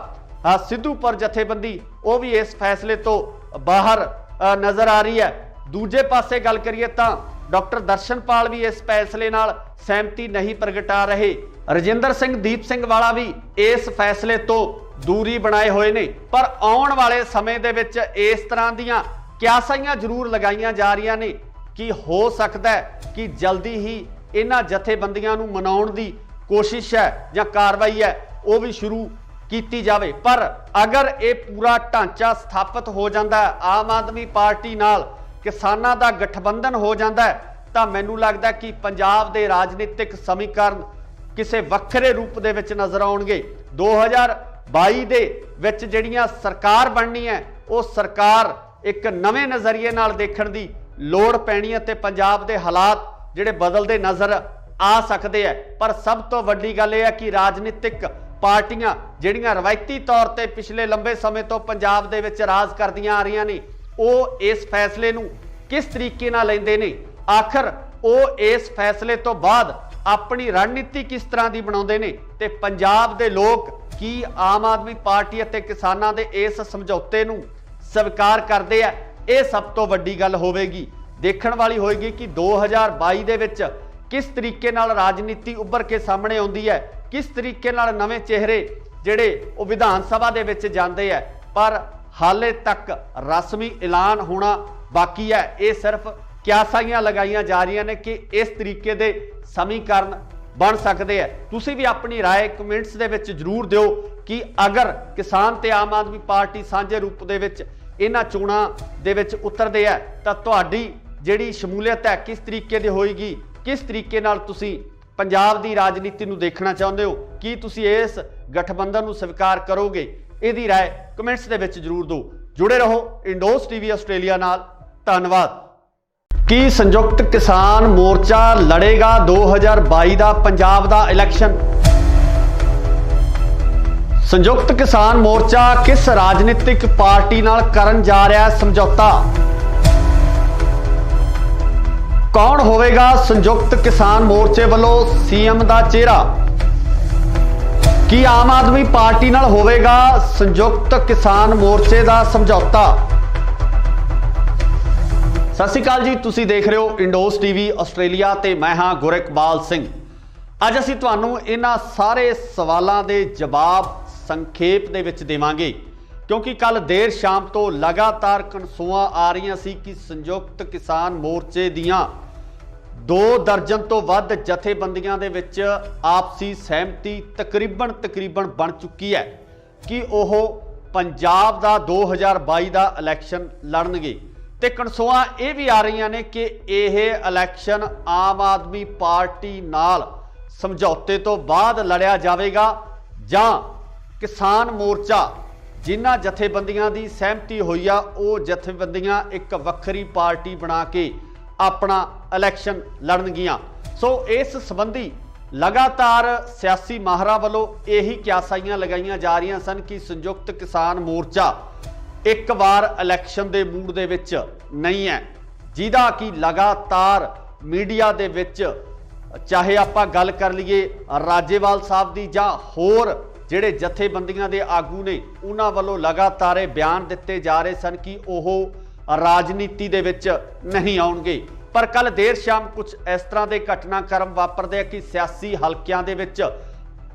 सिद्धूपुर जथेबंदी वो भी इस फैसले तो बाहर नज़र आ रही है। दूजे पासे गल करिए तो डॉक्टर दर्शनपाल भी इस फैसले नाल सहमति नहीं प्रगटा रहे। रजिंदर सिंह दीप सिंह वाला भी इस फैसले तो दूरी बनाए हुए ने। पर आने वाले समय दे विच इस तरह दीयां क्यासाइयां जरूर लगाइयां जा रही ने कि हो सकता है कि जल्दी ही इन्हां जथेबंदियां नूं मनाउण दी कोशिश है या कार्रवाई है वो भी शुरू की जाए। पर अगर ये पूरा ढांचा स्थापित हो जाता है, आम आदमी पार्टी नाल किसानां दा गठबंधन हो जाता है, तो मैनूं लगदा कि पंजाब दे राजनीतिक समीकरण किसी वक्रे रूप दे विच नज़र आउणगे। 2022 दे विच जिहड़ियां सरकार बननी है वो सरकार एक नवे नज़रिए नाल देखण दी लोड़ पैनी है ते पंजाब दे हालात जिहड़े बदलदे नज़र आ सकते हैं। पर सब तो वड्डी गल यह है कि राजनीतिक पार्टियां जिहड़ियां रवायती तौर पर पिछले लंबे समय तो पंजाब दे विच राज करदियां आ रही ने वो इस फैसले नूं किस तरीके नाल लैंदे ने, आखिर वो इस फैसले तो बाद अपनी रणनीति किस तरह की बनाउंदे ने ते पंजाब दे लोग की आम आदमी पार्टी अते किसानां दे इस समझौते नूं स्वीकार करदे आ। ये सब तो वड्डी गल होवेगी, देखण वाली होएगी कि 2022 दे विच किस तरीके नाल राजनीति उभर के सामने आउंदी है, किस तरीके नाल नवे चेहरे जिहड़े वो विधान सभा दे विच जांदे है। पर हाले तक रस्मी ऐलान होना बाकी है। ये सिर्फ क्यासाइयां लगाइयां जा रही ने कि इस तरीके दे समीकरण बन सकते हैं। तुसीं भी अपनी राय कमेंट्स दे विच जरूर दिओ कि अगर किसान ते आम आदमी पार्टी सांझे रूप दे विच इन्हां चोणां दे विच उतरदे है तां तुहाडी जिहड़ी शमूलियत है किस तरीके दी होएगी, किस तरीके नाल तुसीं पंजाब दी राजनीति नूं देखना चाहुंदे हो, कि तुसीं इस गठबंधन नूं स्वीकार करोगे? इहदी राय कमेंट्स दे विच जरूर दो। जुड़े रहो इंडोस टीवी आस्ट्रेलिया नाल। धन्नवाद। की संयुक्त किसान मोर्चा लड़ेगा 2022 का पंजाब का इलैक्शन? संयुक्त किसान मोर्चा किस राजनीतिक पार्टी नाल करन जा रहा है समझौता? कौन होवेगा संयुक्त किसान मोर्चे वालों सीएम का चेहरा? कि आम आदमी पार्टी नाल होवेगा संयुक्त किसान मोर्चे का समझौता? सत श्री अकाल जी, तुसी देख रहे हो इंडोस टीवी आस्ट्रेलिया ते मैं हाँ गुरकबाल सिंह। अज असीं तुहानूं इन्हां सारे सवालों के जवाब संखेप दे विच देवांगे, क्योंकि कल देर शाम तो लगातार कनसूआं आ रही सी कि संयुक्त किसान मोर्चे दियां 2 ਦਰਜਨ ਤੋਂ ਵੱਧ ਜਥੇਬੰਦੀਆਂ ਦੇ ਵਿੱਚ ਆਪਸੀ ਸਹਿਮਤੀ ਤਕਰੀਬਨ ਬਣ ਚੁੱਕੀ ਹੈ ਕਿ ਉਹ ਪੰਜਾਬ ਦਾ 2022 ਦਾ ਇਲੈਕਸ਼ਨ ਲੜਨਗੇ ਤੇ ਕਨਸੋਆਂ ਇਹ ਵੀ ਆ ਰਹੀਆਂ ਨੇ ਕਿ ਇਹ ਇਲੈਕਸ਼ਨ ਆਮ ਆਦਮੀ ਪਾਰਟੀ ਨਾਲ ਸਮਝੌਤੇ ਤੋਂ ਬਾਅਦ ਲੜਿਆ ਜਾਵੇਗਾ ਜਾਂ ਕਿਸਾਨ ਮੋਰਚਾ ਜਿਨ੍ਹਾਂ ਜਥੇਬੰਦੀਆਂ ਦੀ ਸਹਿਮਤੀ ਹੋਈ ਆ ਉਹ ਜਥੇਬੰਦੀਆਂ ਇੱਕ ਵੱਖਰੀ ਪਾਰਟੀ ਬਣਾ ਕੇ ਆਪਣਾ ਇਲੈਕਸ਼ਨ ਲੜਨਗੀਆਂ। ਸੋ ਇਸ ਸੰਬੰਧੀ ਲਗਾਤਾਰ ਸਿਆਸੀ ਮਾਹਰਾਂ ਵੱਲੋਂ ਇਹੀ ਕਿਆਸਾਈਆਂ ਲਗਾਈਆਂ ਜਾ ਰਹੀਆਂ ਸਨ ਕਿ ਸੰਯੁਕਤ ਕਿਸਾਨ ਮੋਰਚਾ ਇੱਕ ਵਾਰ ਇਲੈਕਸ਼ਨ ਦੇ ਮੂਡ ਦੇ ਵਿੱਚ ਨਹੀਂ ਹੈ, ਜਿਹਦਾ ਕਿ ਲਗਾਤਾਰ ਮੀਡੀਆ ਦੇ ਵਿੱਚ ਚਾਹੇ ਆਪਾਂ ਗੱਲ ਕਰ ਲਈਏ ਰਾਜੇਵਾਲ ਸਾਹਿਬ ਦੀ ਜਾਂ ਹੋਰ ਜਿਹੜੇ ਜਥੇਬੰਦੀਆਂ ਦੇ ਆਗੂ ਨੇ ਉਹਨਾਂ ਵੱਲੋਂ ਲਗਾਤਾਰ ਇਹ ਬਿਆਨ ਦਿੱਤੇ ਜਾ ਰਹੇ ਸਨ ਕਿ ਉਹ ਰਾਜਨੀਤੀ ਦੇ ਵਿੱਚ ਨਹੀਂ ਆਉਣਗੇ। ਪਰ ਕੱਲ ਦੇਰ ਸ਼ਾਮ ਕੁਝ ਇਸ ਤਰ੍ਹਾਂ ਦੇ ਘਟਨਾਕ੍ਰਮ ਵਾਪਰਦੇ ਆ ਕਿ ਸਿਆਸੀ ਹਲਕਿਆਂ ਦੇ ਵਿੱਚ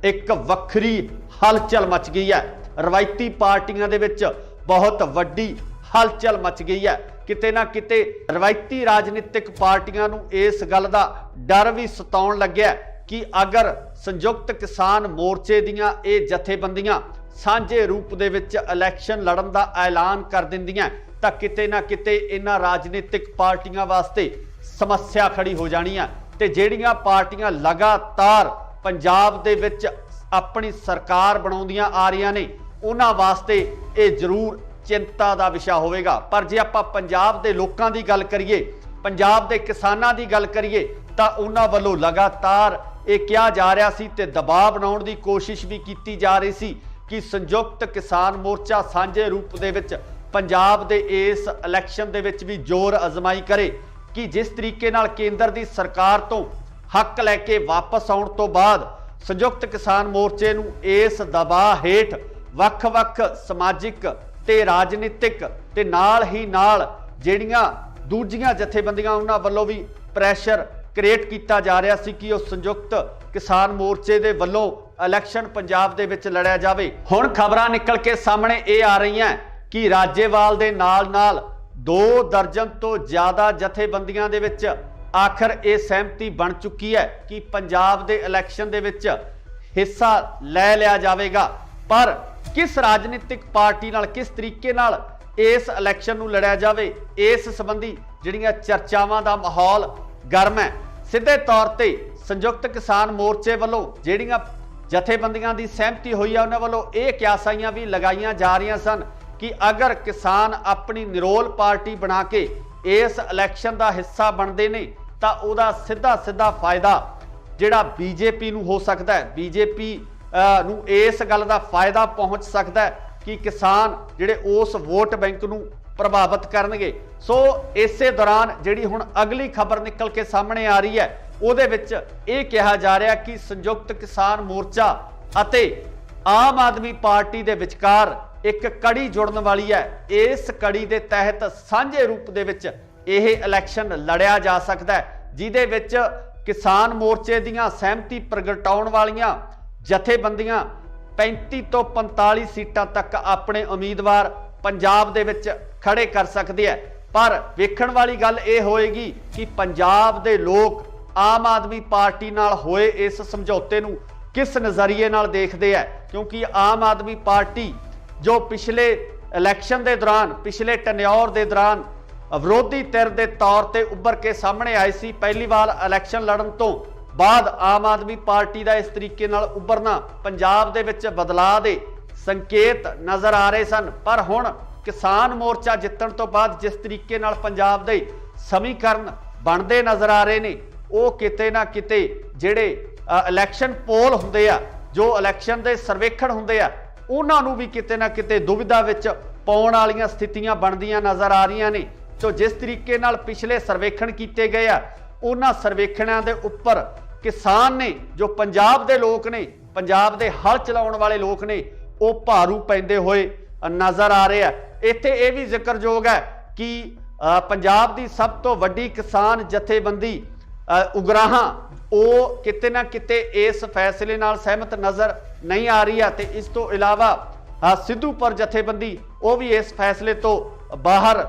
ਇੱਕ ਵੱਖਰੀ ਹਲਚਲ ਮਚ ਗਈ ਹੈ। ਰਵਾਇਤੀ ਪਾਰਟੀਆਂ ਦੇ ਵਿੱਚ ਬਹੁਤ ਵੱਡੀ ਹਲਚਲ ਮਚ ਗਈ ਹੈ। ਕਿਤੇ ਨਾ ਕਿਤੇ ਰਵਾਇਤੀ ਰਾਜਨੀਤਿਕ ਪਾਰਟੀਆਂ ਨੂੰ ਇਸ ਗੱਲ ਦਾ ਡਰ ਵੀ ਸਤਾਉਣ ਲੱਗਿਆ ਕਿ ਅਗਰ ਸੰਯੁਕਤ ਕਿਸਾਨ ਮੋਰਚੇ ਦੀਆਂ ਇਹ ਜਥੇਬੰਦੀਆਂ ਸਾਂਝੇ ਰੂਪ ਦੇ ਵਿੱਚ ਇਲੈਕਸ਼ਨ ਲੜਨ ਦਾ ਐਲਾਨ ਕਰ ਦਿੰਦੀਆਂ ਤਾਂ ਕਿਤੇ ਨਾ ਕਿਤੇ ਇਹਨਾਂ ਰਾਜਨੀਤਿਕ ਪਾਰਟੀਆਂ ਵਾਸਤੇ ਸਮੱਸਿਆ ਖੜੀ ਹੋ ਜਾਣੀ ਆ ਤੇ ਜਿਹੜੀਆਂ ਪਾਰਟੀਆਂ ਲਗਾਤਾਰ ਪੰਜਾਬ ਦੇ ਵਿੱਚ ਆਪਣੀ ਸਰਕਾਰ ਬਣਾਉਂਦੀਆਂ ਆ ਰਹੀਆਂ ਨੇ ਉਹਨਾਂ ਵਾਸਤੇ ਇਹ ਜ਼ਰੂਰ ਚਿੰਤਾ ਦਾ ਵਿਸ਼ਾ ਹੋਵੇਗਾ। ਪਰ ਜੇ ਆਪਾਂ ਪੰਜਾਬ ਦੇ ਲੋਕਾਂ ਦੀ ਗੱਲ ਕਰੀਏ, ਪੰਜਾਬ ਦੇ ਕਿਸਾਨਾਂ ਦੀ ਗੱਲ ਕਰੀਏ ਤਾਂ ਉਹਨਾਂ ਵੱਲੋਂ ਲਗਾਤਾਰ ਇਹ ਕਿਹਾ ਜਾ ਰਿਹਾ ਸੀ ਤੇ ਦਬਾਅ ਬਣਾਉਣ ਦੀ ਕੋਸ਼ਿਸ਼ ਵੀ ਕੀਤੀ ਜਾ ਰਹੀ ਸੀ ਕਿ ਸੰਯੁਕਤ ਕਿਸਾਨ ਮੋਰਚਾ ਸਾਂਝੇ ਰੂਪ ਦੇ ਵਿੱਚ ਪੰਜਾਬ ਦੇ ਇਸ ਇਲੈਕਸ਼ਨ ਦੇ ਵਿੱਚ ਵੀ ਜ਼ੋਰ ਅਜ਼ਮਾਈ ਕਰੇ ਕਿ ਜਿਸ ਤਰੀਕੇ ਨਾਲ ਕੇਂਦਰ ਦੀ ਸਰਕਾਰ ਤੋਂ ਹੱਕ ਲੈ ਕੇ ਵਾਪਸ ਆਉਣ ਤੋਂ ਬਾਅਦ ਸੰਯੁਕਤ ਕਿਸਾਨ ਮੋਰਚੇ ਨੂੰ ਇਸ ਦਬਾਅ ਹੇਠ ਵੱਖ-ਵੱਖ ਸਮਾਜਿਕ ਤੇ ਰਾਜਨੀਤਿਕ ਤੇ ਨਾਲ ਹੀ ਨਾਲ ਜਿਹੜੀਆਂ ਦੂਜੀਆਂ ਜਥੇਬੰਦੀਆਂ ਉਹਨਾਂ ਵੱਲੋਂ ਵੀ ਪ੍ਰੈਸ਼ਰ ਕ੍ਰੀਏਟ ਕੀਤਾ ਜਾ ਰਿਹਾ ਸੀ ਕਿ ਉਹ ਸੰਯੁਕਤ ਕਿਸਾਨ ਮੋਰਚੇ ਦੇ ਵੱਲੋਂ ਇਲੈਕਸ਼ਨ ਪੰਜਾਬ ਦੇ ਵਿੱਚ ਲੜਿਆ ਜਾਵੇ। ਹੁਣ ਖਬਰਾਂ ਨਿਕਲ ਕੇ ਸਾਹਮਣੇ ਇਹ ਆ ਰਹੀਆਂ ਕਿ ਰਾਜੇਵਾਲ ਦੇ ਨਾਲ 2 ਦਰਜਨ ਤੋਂ ਜ਼ਿਆਦਾ ਜਥੇਬੰਦੀਆਂ ਦੇ ਵਿੱਚ ਆਖਰ ਇਹ ਸਹਿਮਤੀ ਬਣ ਚੁੱਕੀ ਹੈ ਕਿ ਪੰਜਾਬ ਦੇ ਇਲੈਕਸ਼ਨ ਦੇ ਵਿੱਚ ਹਿੱਸਾ ਲੈ ਲਿਆ ਜਾਵੇਗਾ। ਪਰ ਕਿਸ ਰਾਜਨੀਤਿਕ ਪਾਰਟੀ ਨਾਲ ਕਿਸ ਤਰੀਕੇ ਨਾਲ ਇਸ ਇਲੈਕਸ਼ਨ ਨੂੰ ਲੜਿਆ ਜਾਵੇ, ਇਸ ਸੰਬੰਧੀ ਜਿਹੜੀਆਂ ਚਰਚਾਵਾਂ ਦਾ ਮਾਹੌਲ ਗਰਮ ਹੈ। ਸਿੱਧੇ ਤੌਰ ਤੇ ਸੰਯੁਕਤ ਕਿਸਾਨ ਮੋਰਚੇ ਵੱਲੋਂ ਜਿਹੜੀਆਂ ਜਥੇਬੰਦੀਆਂ ਦੀ ਸਹਿਮਤੀ ਹੋਈ ਹੈ ਉਹਨਾਂ ਵੱਲੋਂ ਇਹ ਕਿਆਸਾਈਆਂ ਵੀ ਲਗਾਈਆਂ ਜਾ ਰਹੀਆਂ ਸਨ ਕਿ ਅਗਰ ਕਿਸਾਨ ਆਪਣੀ ਨਿਰੋਲ ਪਾਰਟੀ ਬਣਾ ਕੇ ਇਸ ਇਲੈਕਸ਼ਨ ਦਾ ਹਿੱਸਾ ਬਣਦੇ ਨੇ ਤਾਂ ਉਹਦਾ ਸਿੱਧਾ ਫਾਇਦਾ ਜਿਹੜਾ ਬੀਜੇਪੀ ਨੂੰ ਹੋ ਸਕਦਾ ਹੈ। ਬੀਜੇਪੀ ਨੂੰ ਇਸ ਗੱਲ ਦਾ ਫਾਇਦਾ ਪਹੁੰਚ ਸਕਦਾ ਹੈ ਕਿ ਕਿਸਾਨ ਜਿਹੜੇ ਉਸ ਵੋਟ ਬੈਂਕ ਨੂੰ ਪ੍ਰਭਾਵਿਤ ਕਰਨਗੇ। ਸੋ ਇਸੇ ਦੌਰਾਨ ਜਿਹੜੀ ਹੁਣ ਅਗਲੀ ਖਬਰ ਨਿਕਲ ਕੇ ਸਾਹਮਣੇ ਆ ਰਹੀ ਹੈ ਉਹਦੇ ਵਿੱਚ ਇਹ ਕਿਹਾ ਜਾ ਰਿਹਾ ਕਿ ਸੰਯੁਕਤ ਕਿਸਾਨ ਮੋਰਚਾ ਅਤੇ ਆਮ ਆਦਮੀ ਪਾਰਟੀ ਦੇ ਵਿਚਕਾਰ ਇੱਕ ਕੜੀ ਜੁੜਨ ਵਾਲੀ ਹੈ। ਇਸ ਕੜੀ ਦੇ ਤਹਿਤ ਸਾਂਝੇ ਰੂਪ ਦੇ ਵਿੱਚ ਇਹ ਇਲੈਕਸ਼ਨ ਲੜਿਆ ਜਾ ਸਕਦਾ ਹੈ, ਜਿਹਦੇ ਵਿੱਚ ਕਿਸਾਨ ਮੋਰਚੇ ਦੀਆਂ ਸਹਿਮਤੀ ਪ੍ਰਗਟਾਉਣ ਵਾਲੀਆਂ ਜਥੇਬੰਦੀਆਂ 35 ਤੋਂ 45 ਸੀਟਾਂ ਤੱਕ ਆਪਣੇ ਉਮੀਦਵਾਰ ਪੰਜਾਬ ਦੇ ਵਿੱਚ ਖੜੇ ਕਰ ਸਕਦੀ ਹੈ। ਪਰ ਵੇਖਣ ਵਾਲੀ ਗੱਲ ਇਹ ਹੋਏਗੀ ਕਿ ਪੰਜਾਬ ਦੇ ਲੋਕ ਆਮ ਆਦਮੀ ਪਾਰਟੀ ਨਾਲ ਹੋਏ ਇਸ ਸਮਝੌਤੇ ਨੂੰ ਕਿਸ ਨਜ਼ਰੀਏ ਨਾਲ ਦੇਖਦੇ ਆ, ਕਿਉਂਕਿ ਆਮ ਆਦਮੀ ਪਾਰਟੀ ਜੋ ਪਿਛਲੇ ਇਲੈਕਸ਼ਨ ਦੇ ਦੌਰਾਨ ਪਿਛਲੇ ਟੈਨਿਓਰ ਦੇ ਦੌਰਾਨ ਵਿਰੋਧੀ ਧਿਰ ਦੇ ਤੌਰ ਤੇ ਉੱਭਰ ਕੇ ਸਾਹਮਣੇ ਆਈ ਸੀ, ਪਹਿਲੀ ਵਾਰ ਇਲੈਕਸ਼ਨ ਲੜਨ ਤੋਂ ਬਾਅਦ ਆਮ ਆਦਮੀ ਪਾਰਟੀ ਦਾ ਇਸ ਤਰੀਕੇ ਨਾਲ ਉੱਭਰਨਾ ਪੰਜਾਬ ਦੇ ਵਿੱਚ ਬਦਲਾਅ ਦੇ ਸੰਕੇਤ ਨਜ਼ਰ ਆ ਰਹੇ ਸਨ। ਪਰ ਹੁਣ ਕਿਸਾਨ ਮੋਰਚਾ ਜਿੱਤਣ ਤੋਂ ਬਾਅਦ ਜਿਸ ਤਰੀਕੇ ਨਾਲ ਪੰਜਾਬ ਦੇ ਸਮੀਕਰਨ ਬਣਦੇ ਨਜ਼ਰ ਆ ਰਹੇ ਨੇ, ਉਹ ਕਿਤੇ ਨਾ ਕਿਤੇ ਜਿਹੜੇ ਇਲੈਕਸ਼ਨ ਪੋਲ ਹੁੰਦੇ ਆ, ਜੋ ਇਲੈਕਸ਼ਨ ਦੇ ਸਰਵੇਖਣ ਹੁੰਦੇ ਆ, ਉਹਨਾਂ ਨੂੰ ਵੀ ਕਿਤੇ ਨਾ ਕਿਤੇ ਦੁਵਿਧਾ ਵਿੱਚ ਪਾਉਣ ਵਾਲੀਆਂ ਸਥਿਤੀਆਂ ਬਣਦੀਆਂ ਨਜ਼ਰ ਆ ਰਹੀਆਂ ਨੇ। ਜੋ ਜਿਸ ਤਰੀਕੇ ਨਾਲ ਪਿਛਲੇ ਸਰਵੇਖਣ ਕੀਤੇ ਗਏ ਆ, ਉਹਨਾਂ ਸਰਵੇਖਣਾਂ ਦੇ ਉੱਪਰ ਕਿਸਾਨ ਨੇ, ਜੋ ਪੰਜਾਬ ਦੇ ਲੋਕ ਨੇ, ਪੰਜਾਬ ਦੇ ਹਲ ਚਲਾਉਣ ਵਾਲੇ ਲੋਕ ਨੇ, ਉਹ ਭਾਰੂ ਪੈਂਦੇ ਹੋਏ ਨਜ਼ਰ ਆ ਰਹੇ ਆ। ਇੱਥੇ ਇਹ ਵੀ ਜ਼ਿਕਰਯੋਗ ਹੈ ਕਿ ਪੰਜਾਬ ਦੀ ਸਭ ਤੋਂ ਵੱਡੀ ਕਿਸਾਨ ਜਥੇਬੰਦੀ ਉਗਰਾਹਾਂ ਉਹ ਕਿਤੇ ਨਾ ਕਿਤੇ ਇਸ ਫੈਸਲੇ ਨਾਲ ਸਹਿਮਤ ਨਜ਼ਰ ਨਹੀਂ ਆ ਰਹੀ ਹੈ ਤੇ ਇਸ ਤੋਂ ਇਲਾਵਾ ਸਿੱਧੂਪੁਰ ਜਥੇਬੰਦੀ ਉਹ ਵੀ ਇਸ ਫੈਸਲੇ ਤੋਂ ਬਾਹਰ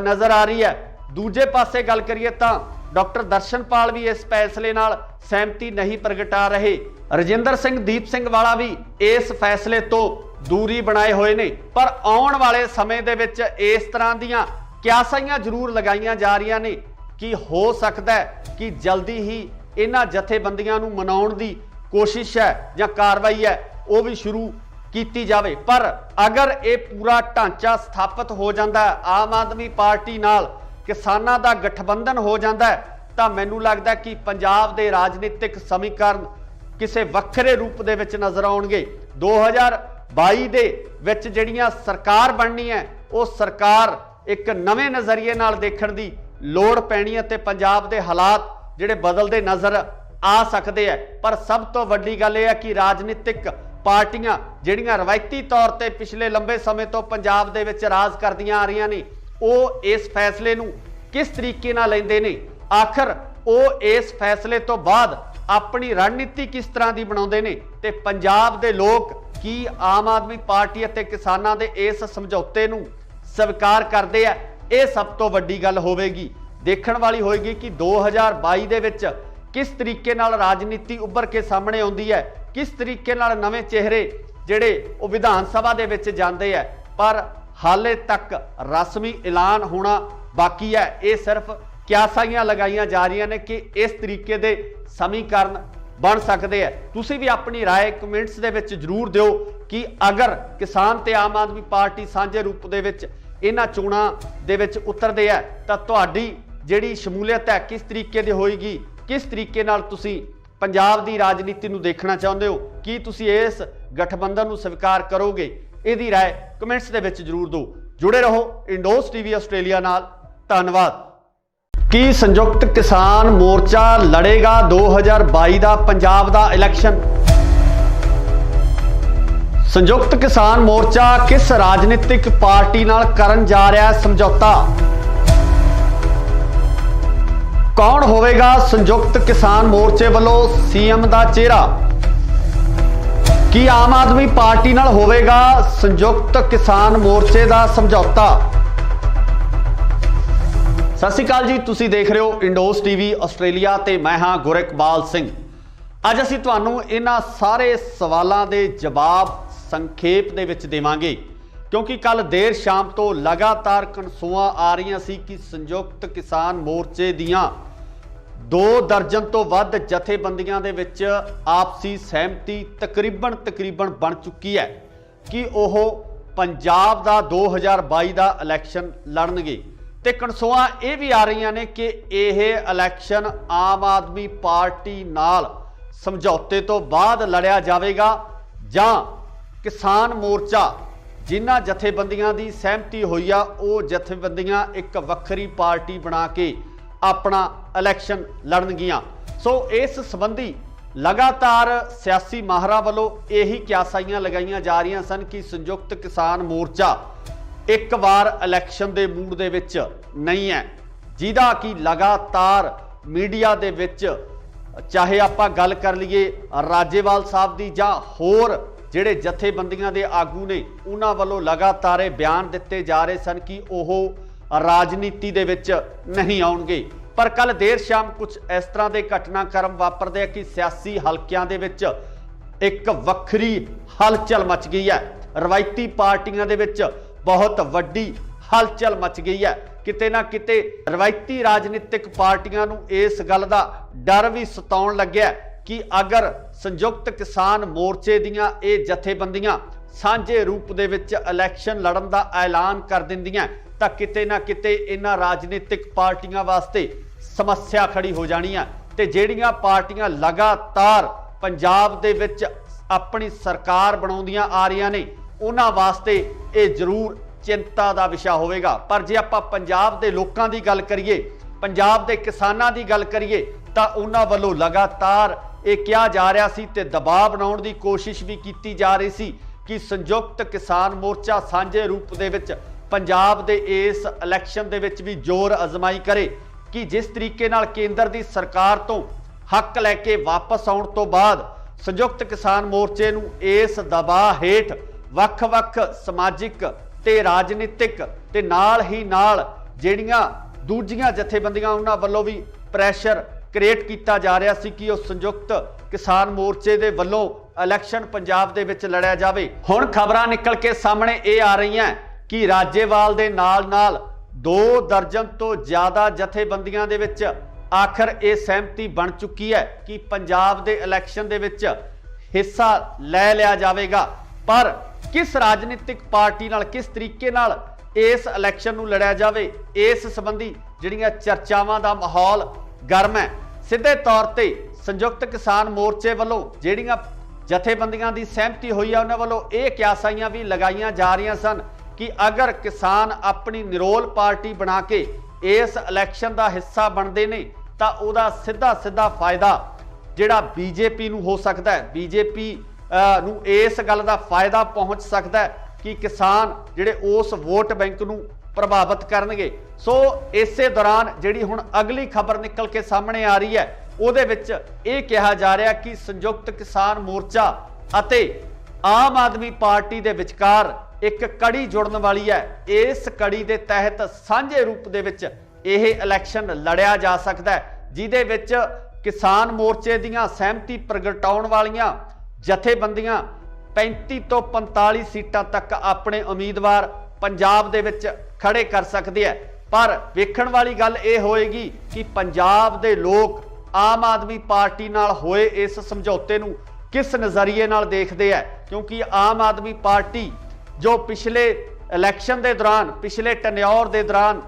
ਨਜ਼ਰ ਆ ਰਹੀ ਹੈ। ਦੂਜੇ ਪਾਸੇ ਗੱਲ ਕਰੀਏ ਤਾਂ ਡਾਕਟਰ ਦਰਸ਼ਨਪਾਲ ਵੀ ਇਸ ਫੈਸਲੇ ਨਾਲ ਸਹਿਮਤੀ ਨਹੀਂ ਪ੍ਰਗਟਾ ਰਹੇ। ਰਜਿੰਦਰ ਸਿੰਘ ਦੀਪ ਸਿੰਘ ਵਾਲਾ ਵੀ ਇਸ ਫੈਸਲੇ ਤੋਂ ਦੂਰੀ ਬਣਾਏ ਹੋਏ ਨੇ। ਪਰ ਆਉਣ ਵਾਲੇ ਸਮੇਂ ਦੇ ਵਿੱਚ ਇਸ ਤਰ੍ਹਾਂ ਦੀਆਂ ਕਿਆਸਾਈਆਂ ਜ਼ਰੂਰ ਲਗਾਈਆਂ ਜਾ ਰਹੀਆਂ ਨੇ ਕਿ ਹੋ ਸਕਦਾ ਹੈ ਕਿ ਜਲਦੀ ਹੀ ਇਹਨਾਂ ਜਥੇਬੰਦੀਆਂ ਨੂੰ ਮਨਾਉਣ ਦੀ ਕੋਸ਼ਿਸ਼ ਹੈ ਜਾਂ ਕਾਰਵਾਈ ਹੈ ਉਹ ਵੀ ਸ਼ੁਰੂ ਕੀਤੀ ਜਾਵੇ। ਪਰ ਅਗਰ ਇਹ ਪੂਰਾ ਢਾਂਚਾ ਸਥਾਪਿਤ ਹੋ ਜਾਂਦਾ ਹੈ, ਆਮ ਆਦਮੀ ਪਾਰਟੀ ਨਾਲ ਕਿਸਾਨਾਂ ਦਾ ਗਠਬੰਧਨ ਹੋ ਜਾਂਦਾ ਹੈ, ਤਾਂ ਮੈਨੂੰ ਲੱਗਦਾ ਕਿ ਪੰਜਾਬ ਦੇ ਰਾਜਨੀਤਿਕ ਸਮੀਕਰਨ ਕਿਸੇ ਵੱਖਰੇ ਰੂਪ ਦੇ ਵਿੱਚ ਨਜ਼ਰ ਆਉਣਗੇ। 2022 ਦੇ ਵਿੱਚ ਜਿਹੜੀਆਂ ਸਰਕਾਰ ਬਣਨੀ ਹੈ ਉਹ ਸਰਕਾਰ ਇੱਕ ਨਵੇਂ ਨਜ਼ਰੀਏ ਨਾਲ ਦੇਖਣ ਦੀ ਲੋੜ ਪੈਣੀ ਹੈ ਤੇ ਪੰਜਾਬ ਦੇ ਹਾਲਾਤ ਜਿਹੜੇ ਬਦਲਦੇ ਨਜ਼ਰ ਆ ਸਕਦੇ ਹੈ। ਪਰ ਸਭ ਤੋਂ ਵੱਡੀ ਗੱਲ ਇਹ ਹੈ ਕਿ ਰਾਜਨੀਤਿਕ ਪਾਰਟੀਆਂ ਜਿਹੜੀਆਂ ਰਵਾਇਤੀ ਤੌਰ ਤੇ ਪਿਛਲੇ ਲੰਬੇ ਸਮੇਂ ਤੋਂ ਪੰਜਾਬ ਦੇ ਵਿੱਚ ਰਾਜ ਕਰਦੀਆਂ ਆ ਰਹੀਆਂ ਨੇ ਉਹ ਇਸ ਫੈਸਲੇ ਨੂੰ ਕਿਸ ਤਰੀਕੇ ਨਾਲ ਲੈਂਦੇ ਨੇ, ਆਖਰ ਉਹ ਇਸ ਫੈਸਲੇ ਤੋਂ ਬਾਅਦ ਆਪਣੀ ਰਣਨੀਤੀ ਕਿਸ ਤਰ੍ਹਾਂ ਦੀ ਬਣਾਉਂਦੇ ਨੇ ਤੇ ਪੰਜਾਬ ਦੇ ਲੋਕ ਕੀ ਆਮ ਆਦਮੀ ਪਾਰਟੀ ਅਤੇ ਕਿਸਾਨਾਂ ਦੇ ਇਸ ਸਮਝੌਤੇ ਨੂੰ ਸਵੀਕਾਰ ਕਰਦੇ ਆ। ਇਹ ਸਭ ਤੋਂ ਵੱਡੀ ਗੱਲ ਹੋਵੇਗੀ, ਦੇਖਣ ਵਾਲੀ ਹੋਏਗੀ ਕਿ 2022 ਦੇ ਵਿੱਚ ਕਿਸ ਤਰੀਕੇ ਨਾਲ ਰਾਜਨੀਤੀ ਉੱਭਰ ਕੇ ਸਾਹਮਣੇ ਆਉਂਦੀ ਹੈ, ਕਿਸ ਤਰੀਕੇ ਨਾਲ ਨਵੇਂ ਚਿਹਰੇ ਜਿਹੜੇ ਉਹ ਵਿਧਾਨ ਸਭਾ ਦੇ ਵਿੱਚ ਜਾਂਦੇ ਆ। ਪਰ ਹਾਲੇ ਤੱਕ ਰਸਮੀ ਐਲਾਨ ਹੋਣਾ ਬਾਕੀ ਹੈ। ਇਹ ਸਿਰਫ ਕਿਆਸਾਈਆਂ ਲਗਾਈਆਂ ਜਾ ਰਹੀਆਂ ਨੇ ਕਿ ਇਸ ਤਰੀਕੇ ਦੇ ਸਮੀਕਰਨ ਬਣ ਸਕਦੇ ਆ। ਤੁਸੀਂ ਵੀ ਆਪਣੀ ਰਾਏ ਕਮੈਂਟਸ ਦੇ ਵਿੱਚ ਜ਼ਰੂਰ ਦਿਓ ਕਿ ਅਗਰ ਕਿਸਾਨ ਤੇ ਆਮ ਆਦਮੀ ਪਾਰਟੀ ਸਾਂਝੇ ਰੂਪ ਦੇ ਵਿੱਚ ਇਹਨਾਂ ਚੋਣਾਂ ਦੇ ਵਿੱਚ ਉਤਰਦੇ ਆ ਤਾਂ ਤੁਹਾਡੀ ਜਿਹੜੀ ਸ਼ਮੂਲੀਅਤ ਹੈ ਕਿਸ ਤਰੀਕੇ ਦੀ ਹੋਏਗੀ, ਕਿਸ ਤਰੀਕੇ ਨਾਲ ਤੁਸੀਂ ਪੰਜਾਬ ਦੀ ਰਾਜਨੀਤੀ ਨੂੰ ਦੇਖਣਾ ਚਾਹੁੰਦੇ ਹੋ, ਕੀ ਤੁਸੀਂ ਇਸ ਗਠਬੰਧਨ ਨੂੰ ਸਵੀਕਾਰ ਕਰੋਗੇ? ਇਹਦੀ ਰਾਏ ਕਮੈਂਟਸ ਦੇ ਵਿੱਚ ਜ਼ਰੂਰ ਦਿਓ। ਜੁੜੇ ਰਹੋ ਇੰਡੋਸ ਟੀਵੀ ਆਸਟ੍ਰੇਲੀਆ ਨਾਲ। ਧੰਨਵਾਦ। ਕੀ ਸੰਯੁਕਤ ਕਿਸਾਨ ਮੋਰਚਾ ਲੜੇਗਾ 2022 ਦਾ ਪੰਜਾਬ ਦਾ ਇਲੈਕਸ਼ਨ? ਸੰਯੁਕਤ ਕਿਸਾਨ ਮੋਰਚਾ ਕਿਸ ਰਾਜਨੀਤਿਕ ਪਾਰਟੀ ਨਾਲ ਕਰਨ ਜਾ ਰਿਹਾ ਹੈ ਸਮਝੌਤਾ? ਕੌਣ ਹੋਵੇਗਾ ਸੰਯੁਕਤ ਕਿਸਾਨ ਮੋਰਚੇ ਵੱਲੋਂ ਸੀਐਮ ਦਾ ਚਿਹਰਾ? ਕੀ ਆਮ ਆਦਮੀ ਪਾਰਟੀ ਨਾਲ ਹੋਵੇਗਾ ਸੰਯੁਕਤ ਕਿਸਾਨ ਮੋਰਚੇ ਦਾ ਸਮਝੌਤਾ? ਸਤਿ ਸ਼੍ਰੀ ਅਕਾਲ ਜੀ, ਤੁਸੀਂ ਦੇਖ ਰਹੇ ਹੋ ਇੰਡੋਸ ਟੀਵੀ ਆਸਟ੍ਰੇਲੀਆ ਤੇ ਮੈਂ ਹਾਂ ਗੁਰਿਕਬਾਲ ਸਿੰਘ। ਅੱਜ ਅਸੀਂ ਤੁਹਾਨੂੰ ਇਹਨਾਂ ਸਾਰੇ ਸਵਾਲਾਂ ਦੇ ਜਵਾਬ ਸੰਖੇਪ ਦੇ ਵਿੱਚ ਦੇਵਾਂਗੇ ਕਿਉਂਕਿ ਕੱਲ ਦੇਰ ਸ਼ਾਮ ਤੋਂ ਲਗਾਤਾਰ ਕਨਸੂਆਂ ਆ ਰਹੀਆਂ ਸੀ ਕਿ ਸੰਯੁਕਤ ਕਿਸਾਨ ਮੋਰਚੇ ਦੀਆਂ 2 ਦਰਜਨ ਤੋਂ ਵੱਧ ਜਥੇਬੰਦੀਆਂ ਦੇ ਵਿੱਚ ਆਪਸੀ ਸਹਿਮਤੀ ਤਕਰੀਬਨ ਬਣ ਚੁੱਕੀ ਹੈ ਕਿ ਉਹ ਪੰਜਾਬ ਦਾ 2022 ਦਾ ਇਲੈਕਸ਼ਨ ਲੜਨਗੇ। ਤੇ ਕਨਸੂਆਂ ਇਹ ਵੀ ਆ ਰਹੀਆਂ ਨੇ ਕਿ ਇਹ ਇਲੈਕਸ਼ਨ ਆਮ ਆਦਮੀ ਪਾਰਟੀ ਨਾਲ ਸਮਝੌਤੇ ਤੋਂ ਬਾਅਦ ਲੜਿਆ ਜਾਵੇਗਾ ਜਾਂ ਕਿਸਾਨ ਮੋਰਚਾ ਜਿਨ੍ਹਾਂ ਜਥੇਬੰਦੀਆਂ ਦੀ ਸਹਿਮਤੀ ਹੋਈ ਆ ਉਹ ਜਥੇਬੰਦੀਆਂ ਇੱਕ ਵੱਖਰੀ ਪਾਰਟੀ ਬਣਾ ਕੇ ਆਪਣਾ ਇਲੈਕਸ਼ਨ ਲੜਨਗੀਆਂ। ਸੋ ਇਸ ਸੰਬੰਧੀ ਲਗਾਤਾਰ ਸਿਆਸੀ ਮਾਹਰਾਂ ਵੱਲੋਂ ਇਹੀ ਕਿਆਸਾਈਆਂ ਲਗਾਈਆਂ ਜਾ ਰਹੀਆਂ ਸਨ ਕਿ ਸੰਯੁਕਤ ਕਿਸਾਨ ਮੋਰਚਾ ਇੱਕ ਵਾਰ ਇਲੈਕਸ਼ਨ ਦੇ ਮੂਡ ਦੇ ਵਿੱਚ ਨਹੀਂ ਹੈ, ਜਿਹਦਾ ਕਿ ਲਗਾਤਾਰ ਮੀਡੀਆ ਦੇ ਵਿੱਚ ਚਾਹੇ ਆਪਾਂ ਗੱਲ ਕਰ ਲਈਏ ਰਾਜੇਵਾਲ ਸਾਹਿਬ ਦੀ ਜਾਂ ਹੋਰ ਜਿਹੜੇ ਜਥੇਬੰਦੀਆਂ ਦੇ ਆਗੂ ਨੇ ਉਹਨਾਂ ਵੱਲੋਂ ਲਗਾਤਾਰ ਇਹ ਬਿਆਨ ਦਿੱਤੇ ਜਾ ਰਹੇ ਸਨ ਕਿ ਉਹ ਰਾਜਨੀਤੀ ਦੇ ਵਿੱਚ ਨਹੀਂ ਆਉਣਗੇ। ਪਰ ਕੱਲ ਦੇਰ ਸ਼ਾਮ ਕੁਝ ਇਸ ਤਰ੍ਹਾਂ ਦੇ ਘਟਨਾਕ੍ਰਮ ਵਾਪਰਦੇ ਆ ਕਿ ਸਿਆਸੀ ਹਲਕਿਆਂ ਦੇ ਵਿੱਚ ਇੱਕ ਵੱਖਰੀ ਹਲਚਲ ਮਚ ਗਈ ਹੈ। ਰਵਾਇਤੀ ਪਾਰਟੀਆਂ ਦੇ ਵਿੱਚ ਬਹੁਤ ਵੱਡੀ ਹਲਚਲ ਮਚ ਗਈ ਹੈ। ਕਿਤੇ ਨਾ ਕਿਤੇ ਰਵਾਇਤੀ ਰਾਜਨੀਤਿਕ ਪਾਰਟੀਆਂ ਨੂੰ ਇਸ ਗੱਲ ਦਾ ਡਰ ਵੀ ਸਤਾਉਣ ਲੱਗਿਆ ਕਿ ਅਗਰ ਸੰਯੁਕਤ ਕਿਸਾਨ ਮੋਰਚੇ ਦੀਆਂ ਇਹ ਜਥੇਬੰਦੀਆਂ ਸਾਂਝੇ ਰੂਪ ਦੇ ਵਿੱਚ ਇਲੈਕਸ਼ਨ ਲੜਨ ਦਾ ਐਲਾਨ ਕਰ ਦਿੰਦੀਆਂ ਤਾਂ ਕਿਤੇ ਨਾ ਕਿਤੇ ਇਹਨਾਂ ਰਾਜਨੀਤਿਕ ਪਾਰਟੀਆਂ ਵਾਸਤੇ ਸਮੱਸਿਆ ਖੜੀ ਹੋ ਜਾਣੀ ਹੈ। ਤੇ ਜਿਹੜੀਆਂ ਪਾਰਟੀਆਂ ਲਗਾਤਾਰ ਪੰਜਾਬ ਦੇ ਵਿੱਚ ਆਪਣੀ ਸਰਕਾਰ ਬਣਾਉਂਦੀਆਂ ਆ ਰਹੀਆਂ ਨੇ ਉਹਨਾਂ ਵਾਸਤੇ ਇਹ ਜ਼ਰੂਰ ਚਿੰਤਾ ਦਾ ਵਿਸ਼ਾ ਹੋਵੇਗਾ। ਪਰ ਜੇ ਆਪਾਂ ਪੰਜਾਬ ਦੇ ਲੋਕਾਂ ਦੀ ਗੱਲ ਕਰੀਏ, ਪੰਜਾਬ ਦੇ ਕਿਸਾਨਾਂ ਦੀ ਗੱਲ ਕਰੀਏ ਤਾਂ ਉਹਨਾਂ ਵੱਲੋਂ ਲਗਾਤਾਰ ਇਹ ਕਿਹਾ ਜਾ ਰਿਹਾ ਸੀ ਤੇ ਦਬਾਅ ਬਣਾਉਣ ਦੀ ਕੋਸ਼ਿਸ਼ ਵੀ ਕੀਤੀ ਜਾ ਰਹੀ ਸੀ ਕਿ ਸੰਯੁਕਤ ਕਿਸਾਨ ਮੋਰਚਾ ਸਾਂਝੇ ਰੂਪ ਦੇ ਵਿੱਚ ਪੰਜਾਬ ਦੇ ਇਸ ਇਲੈਕਸ਼ਨ ਦੇ ਵਿੱਚ ਵੀ ਜ਼ੋਰ ਅਜ਼ਮਾਈ ਕਰੇ ਕਿ ਜਿਸ ਤਰੀਕੇ ਨਾਲ ਕੇਂਦਰ ਦੀ ਸਰਕਾਰ ਤੋਂ ਹੱਕ ਲੈ ਕੇ ਵਾਪਸ ਆਉਣ ਤੋਂ ਬਾਅਦ ਸੰਯੁਕਤ ਕਿਸਾਨ ਮੋਰਚੇ ਨੂੰ ਇਸ ਦਬਾਅ ਹੇਠ ਵੱਖ-ਵੱਖ ਸਮਾਜਿਕ ਤੇ ਰਾਜਨੀਤਿਕ ਤੇ ਨਾਲ ਹੀ ਨਾਲ ਜਿਹੜੀਆਂ ਦੂਜੀਆਂ ਜਥੇਬੰਦੀਆਂ ਉਹਨਾਂ ਵੱਲੋਂ ਵੀ ਪ੍ਰੈਸ਼ਰ ਕ੍ਰੀਏਟ ਕੀਤਾ ਜਾ ਰਿਹਾ ਸੀ ਕਿ ਉਹ ਸੰਯੁਕਤ ਕਿਸਾਨ ਮੋਰਚੇ ਦੇ ਵੱਲੋਂ ਇਲੈਕਸ਼ਨ ਪੰਜਾਬ ਦੇ ਵਿੱਚ ਲੜਿਆ ਜਾਵੇ। ਹੁਣ ਖਬਰਾਂ ਨਿਕਲ ਕੇ ਸਾਹਮਣੇ ਇਹ ਆ ਰਹੀਆਂ ਕਿ ਰਾਜੇਵਾਲ ਦੇ ਨਾਲ 2 ਦਰਜਨ ਤੋਂ ਜ਼ਿਆਦਾ ਜਥੇਬੰਦੀਆਂ ਦੇ ਵਿੱਚ ਆਖਰ ਇਹ ਸਹਿਮਤੀ ਬਣ ਚੁੱਕੀ ਹੈ ਕਿ ਪੰਜਾਬ ਦੇ ਇਲੈਕਸ਼ਨ ਦੇ ਵਿੱਚ ਹਿੱਸਾ ਲੈ ਲਿਆ ਜਾਵੇਗਾ। ਪਰ ਕਿਸ ਰਾਜਨੀਤਿਕ ਪਾਰਟੀ ਨਾਲ ਕਿਸ ਤਰੀਕੇ ਨਾਲ ਇਸ ਇਲੈਕਸ਼ਨ ਨੂੰ ਲੜਿਆ ਜਾਵੇ, ਇਸ ਸੰਬੰਧੀ ਜਿਹੜੀਆਂ ਚਰਚਾਵਾਂ ਦਾ ਮਾਹੌਲ ਗਰਮ ਹੈ। ਸਿੱਧੇ ਤੌਰ ਤੇ ਸੰਯੁਕਤ ਕਿਸਾਨ ਮੋਰਚੇ ਵੱਲੋਂ ਜਿਹੜੀਆਂ ਜਥੇਬੰਦੀਆਂ ਦੀ ਸਹਿਮਤੀ ਹੋਈ ਹੈ ਉਹਨਾਂ ਵੱਲੋਂ ਇਹ ਕਿਆਸਾਈਆਂ ਵੀ ਲਗਾਈਆਂ ਜਾ ਰਹੀਆਂ ਸਨ ਕਿ ਅਗਰ ਕਿਸਾਨ ਆਪਣੀ ਨਿਰੋਲ ਪਾਰਟੀ ਬਣਾ ਕੇ ਇਸ ਇਲੈਕਸ਼ਨ ਦਾ ਹਿੱਸਾ ਬਣਦੇ ਨੇ ਤਾਂ ਉਹਦਾ ਸਿੱਧਾ ਫਾਇਦਾ ਜਿਹੜਾ ਬੀਜੇਪੀ ਨੂੰ ਹੋ ਸਕਦਾ ਹੈ। ਬੀਜੇਪੀ ਨੂੰ ਇਸ ਗੱਲ ਦਾ ਫਾਇਦਾ ਪਹੁੰਚ ਸਕਦਾ ਹੈ ਕਿ ਕਿਸਾਨ ਜਿਹੜੇ ਉਸ ਵੋਟ ਬੈਂਕ ਨੂੰ ਪ੍ਰਭਾਵਿਤ ਕਰਨਗੇ। ਸੋ ਇਸੇ ਦੌਰਾਨ ਜਿਹੜੀ ਹੁਣ ਅਗਲੀ ਖਬਰ ਨਿਕਲ ਕੇ ਸਾਹਮਣੇ ਆ ਰਹੀ ਹੈ ਉਹਦੇ ਵਿੱਚ ਇਹ ਕਿਹਾ ਜਾ ਰਿਹਾ ਕਿ ਸੰਯੁਕਤ ਕਿਸਾਨ ਮੋਰਚਾ ਅਤੇ ਆਮ ਆਦਮੀ ਪਾਰਟੀ ਦੇ ਵਿਚਕਾਰ ਇੱਕ ਕੜੀ ਜੁੜਨ ਵਾਲੀ ਹੈ। ਇਸ ਕੜੀ ਦੇ ਤਹਿਤ ਸਾਂਝੇ ਰੂਪ ਦੇ ਵਿੱਚ ਇਹ ਇਲੈਕਸ਼ਨ ਲੜਿਆ ਜਾ ਸਕਦਾ ਹੈ, ਜਿਹਦੇ ਵਿੱਚ ਕਿਸਾਨ ਮੋਰਚੇ ਦੀਆਂ ਸਹਿਮਤੀ ਪ੍ਰਗਟਾਉਣ ਵਾਲੀਆਂ ਜਥੇਬੰਦੀਆਂ 35 ਤੋਂ 45 ਸੀਟਾਂ ਤੱਕ ਆਪਣੇ ਉਮੀਦਵਾਰ ਪੰਜਾਬ ਦੇ ਵਿੱਚ ਖੜੇ ਕਰ ਸਕਦੇ ਹੈ। ਪਰ ਵੇਖਣ ਵਾਲੀ ਗੱਲ ਇਹ ਹੋਏਗੀ ਕਿ ਪੰਜਾਬ ਦੇ ਲੋਕ ਆਮ ਆਦਮੀ ਪਾਰਟੀ ਨਾਲ ਹੋਏ ਇਸ ਸਮਝੌਤੇ ਨੂੰ ਕਿਸ ਨਜ਼ਰੀਏ ਨਾਲ ਦੇਖਦੇ ਹੈ, ਕਿਉਂਕਿ ਆਮ ਆਦਮੀ ਪਾਰਟੀ ਜੋ ਪਿਛਲੇ ਇਲੈਕਸ਼ਨ ਦੇ ਦੌਰਾਨ ਪਿਛਲੇ ਟੈਨਿਓਰ ਦੇ ਦੌਰਾਨ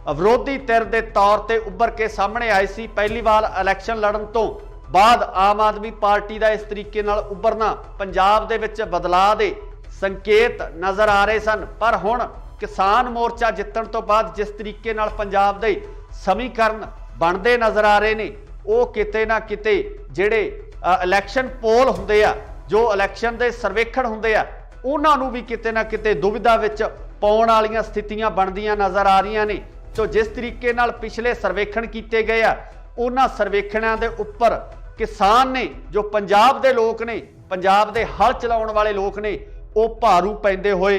ਵਿਰੋਧੀ ਧਿਰ ਦੇ ਤੌਰ ਤੇ ਉੱਭਰ ਕੇ ਸਾਹਮਣੇ ਆਈ ਸੀ, ਪਹਿਲੀ ਵਾਰ ਇਲੈਕਸ਼ਨ ਲੜਨ ਤੋਂ ਬਾਅਦ ਆਮ ਆਦਮੀ ਪਾਰਟੀ ਦਾ ਇਸ ਤਰੀਕੇ ਨਾਲ ਉੱਭਰਨਾ ਪੰਜਾਬ ਦੇ ਵਿੱਚ ਬਦਲਾਅ ਦੇ ਸੰਕੇਤ ਨਜ਼ਰ ਆ ਰਹੇ ਸਨ। ਪਰ ਹੁਣ ਕਿਸਾਨ ਮੋਰਚਾ ਜਿੱਤਣ ਤੋਂ ਬਾਅਦ ਜਿਸ ਤਰੀਕੇ ਨਾਲ ਪੰਜਾਬ ਦੇ ਸਮੀਕਰਨ ਬਣਦੇ ਨਜ਼ਰ ਆ ਰਹੇ ਨੇ, ਉਹ ਕਿਤੇ ਨਾ ਕਿਤੇ ਜਿਹੜੇ ਇਲੈਕਸ਼ਨ ਪੋਲ ਹੁੰਦੇ ਆ, ਜੋ ਇਲੈਕਸ਼ਨ ਦੇ ਸਰਵੇਖਣ ਹੁੰਦੇ ਆ, ਉਹਨਾਂ ਨੂੰ ਵੀ ਕਿਤੇ ਨਾ ਕਿਤੇ ਦੁਵਿਧਾ ਵਿੱਚ ਪਾਉਣ ਵਾਲੀਆਂ ਸਥਿਤੀਆਂ ਬਣਦੀਆਂ ਨਜ਼ਰ ਆ ਰਹੀਆਂ ਨੇ। तो जिस तरीके नाल पिछले सर्वेखण किए गए आ उन्हां सर्वेखणां दे उपर किसान ने जो पंजाब दे लोग ने पंजाब दे हल चलाउण वाले लोग ने वो भारू पैंदे होए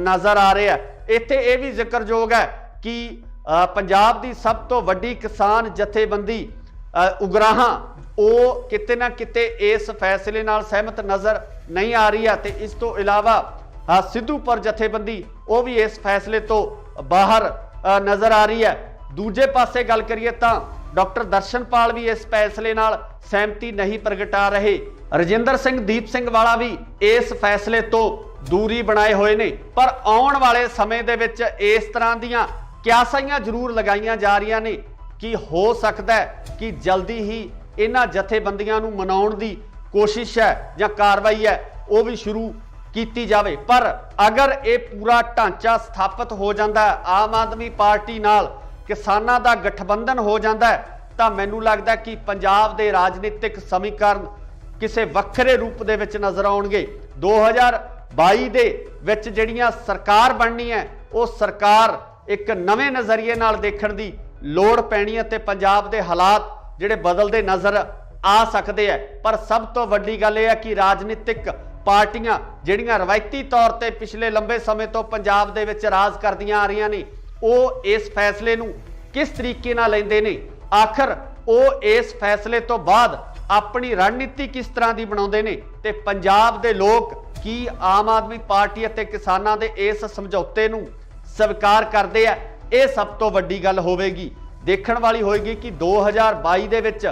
नज़र आ रहे हैं। इत्थे ये भी जिक्रयोग है कि पंजाब की सब तो वड्डी किसान जथेबंदी उगराहां वो किते ना किते इस फैसले नाल सहमत नज़र नहीं आ रही है। तो इस तो इलावा सिद्धूपुर जथेबंदी वो भी इस फैसले तो बाहर नज़र आ रही है। दूजे पासे गल करिए तो डॉक्टर दर्शनपाल भी इस फैसले नाल सहमति नहीं प्रगटा रहे। रजिंदर सिंह दीप सिंह वाला भी इस फैसले तो दूरी बनाए हुए ने। पर आने वाले समय दे विच इस तरह दीयां क्यासाइयां जरूर लगाइयां जा रही ने कि हो सकता है कि जल्दी ही इन्हां जथेबंदियां नूं मनाउण दी कोशिश है या कार्रवाई है वो भी शुरू की जाए। पर अगर ये पूरा ढांचा स्थापित हो जाता है, आम आदमी पार्टी नाल किसानां दा गठबंधन हो जाता है, तो मैनू लगता कि पंजाब दे राजनीतिक समीकरण किसी वक्रे रूप दे विच नज़र आउणगे। 2022 दे विच जिहड़ियां सरकार बननी है वो सरकार एक नवे नज़रिए नाल देखण दी लोड़ पैनी है ते पंजाब दे हालात जिहड़े बदलते नज़र आ सकते हैं। पर सब तो वड्डी गल यह है कि राजनीतिक पार्टियां जिहड़ियां रवायती तौर पर पिछले लंबे समय तो पंजाब दे विच राज करदियां आ रही ने वो इस फैसले नूं किस तरीके नाल लैंदे ने, आखिर वो इस फैसले तो बाद अपनी रणनीति किस तरह की बनाउंदे ने ते पंजाब दे लोग की आम आदमी पार्टी अते किसानां दे इस समझौते नूं स्वीकार करदे आ। ये सब तो वड्डी गल होवेगी, देखण वाली होएगी कि 2022 दे विच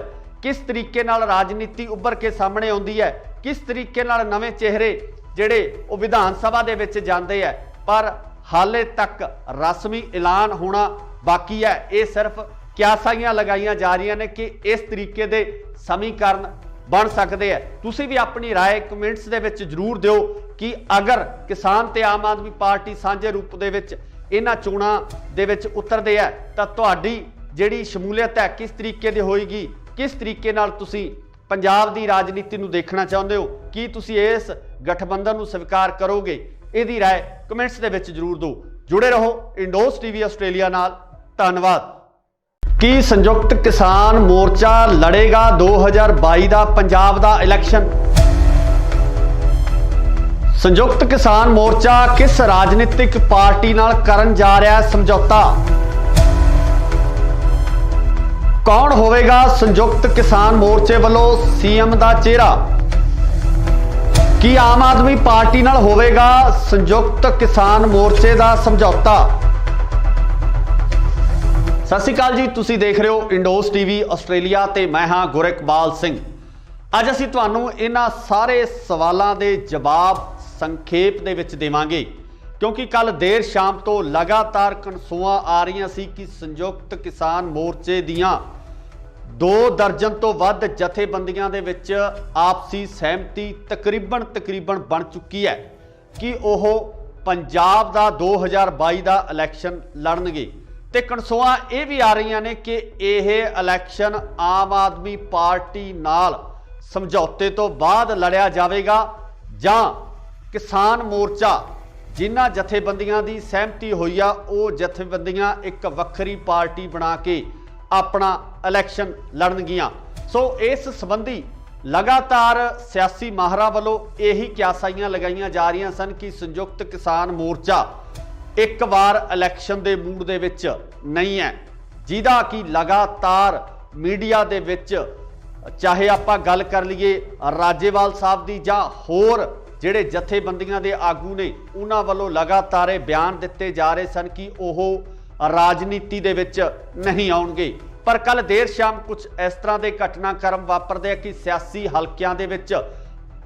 किस तरीके नाल राजनीति उभर के सामने आउंदी है, किस तरीके नाल नवे चेहरे जिहड़े वो विधान सभा दे विच जांदे है। पर हाले तक रस्मी ऐलान होना बाकी है। ये सिर्फ क्यासाइयां लगाइयां जा रही ने कि इस तरीके दे समीकरण बन सकते हैं। तुसी भी अपनी राय कमेंट्स दे विच जरूर दिओ कि अगर किसान ते आम आदमी पार्टी सांझे रूप दे विच इन्हां चोणां दे विच उतरदे है तां तुहाडी जिहड़ी शमूलियत है किस तरीके दी होएगी, किस तरीके नाल तुसी पंजाब दी राजनीति नूं देखना चाहुंदे हो, कि तुसी इस गठबंधन नूं स्वीकार करोगे, इहदी राय कमेंट्स दे विच जरूर दो। जुड़े रहो इंडोस टीवी आस्ट्रेलिया नाल। धन्नवाद। की संयुक्त किसान मोर्चा लड़ेगा 2022 का पंजाब का इलैक्शन? संयुक्त किसान मोर्चा किस राजनीतिक पार्टी नाल करन जा रहा है समझौता? कौन होवेगा संयुक्त किसान मोर्चे वालों सीएम दा चेहरा? की आम आदमी पार्टी नाल होवेगा संयुक्त किसान मोर्चे दा समझौता? सत श्री अकाल जी, तुसी देख रहे हो इंडोस टीवी आस्ट्रेलिया ते मैं हां गुरकबाल सिंह। अज असीं तुहानूं इन्हां सारे सवालों के जवाब संखेप दे विच देवांगे, क्योंकि कल देर शाम तो लगातार कनसूआं आ रही सी कि संयुक्त किसान मोर्चे दियां 2 दर्जन तो वध जथेबंदियां दे विच आपसी सहमति तकरीबन बन चुकी है कि ओह पंजाब दा 2022 दा इलैक्शन लड़नगे। ते कनसूआं ये भी आ रही ने कि यह इलैक्शन आम आदमी पार्टी नाल समझौते तो बाद लड़िया जाएगा जां किसान मोर्चा जिन्हां जथेबंदियां दी सहमति हुई आ वो जथेबंदियां एक वक्री पार्टी बना के अपना इलैक्शन लड़नगियां। सो इस संबंधी लगातार सियासी माहरां वालों यही क्यासाइयां लगाईयां जा रही सन कि संयुक्त किसान मोर्चा एक बार इलैक्शन के मूड दे विच नहीं है, जिहदा कि लगातार मीडिया दे विच चाहे आपां गल कर लीए राजेवाल साहब दी जां होर ਜਿਹੜੇ ਜਥੇਬੰਦੀਆਂ ਦੇ ਆਗੂ ਨੇ ਉਹਨਾਂ ਵੱਲੋਂ लगातार बयान दिते जा रहे सन कि ਉਹ राजनीति ਦੇ ਵਿੱਚ नहीं ਆਉਣਗੇ। पर कल देर शाम कुछ इस तरह के घटनाक्रम वापरदे कि सियासी हलकिਆਂ ਦੇ ਵਿੱਚ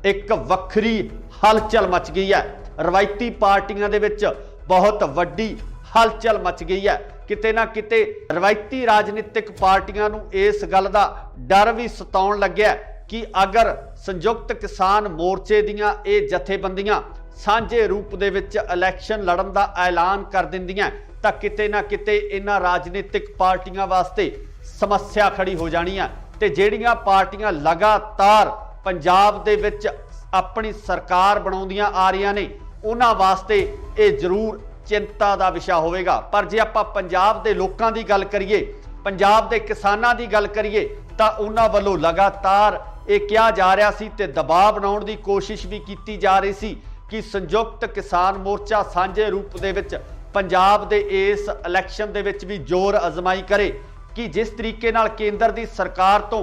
एक ਵੱਖਰੀ हलचल मच गई है। रवायती पार्टियां ਦੇ ਵਿੱਚ बहुत वड्डी हलचल मच गई है। किते ना किते रवायती राजनीतिक पार्टियां नूं इस गल दा डर भी सताउण लग्या कि अगर संयुक्त किसान मोर्चे दियां ये जथेबंदियां सांझे रूप दे विच इलैक्शन लड़न दा ऐलान कर दिंदियां तां किते ना किते इन्हां राजनीतिक पार्टियां वास्ते समस्या खड़ी हो जानी है। ते जिहड़ियां पार्टियां लगातार पंजाब दे विच अपनी सरकार बनाउंदियां आ रहीआं ने उन्हां वास्ते ये जरूर चिंता दा विषय होवेगा। पर जे आपां पंजाब दे लोकां दी गल करिए, पंजाब दे किसानां दी गल करिए तां उन्हां वल्लों लगातार ये कहा जा रहा सी ते दबाव बनाउण दी कोशिश भी की जा रही सी कि संयुक्त किसान मोर्चा सांझे रूप दे विच पंजाब दे इस इलैक्शन दे विच भी जोर अजमाई करे कि जिस तरीके नाल केंद्र दी सरकार तो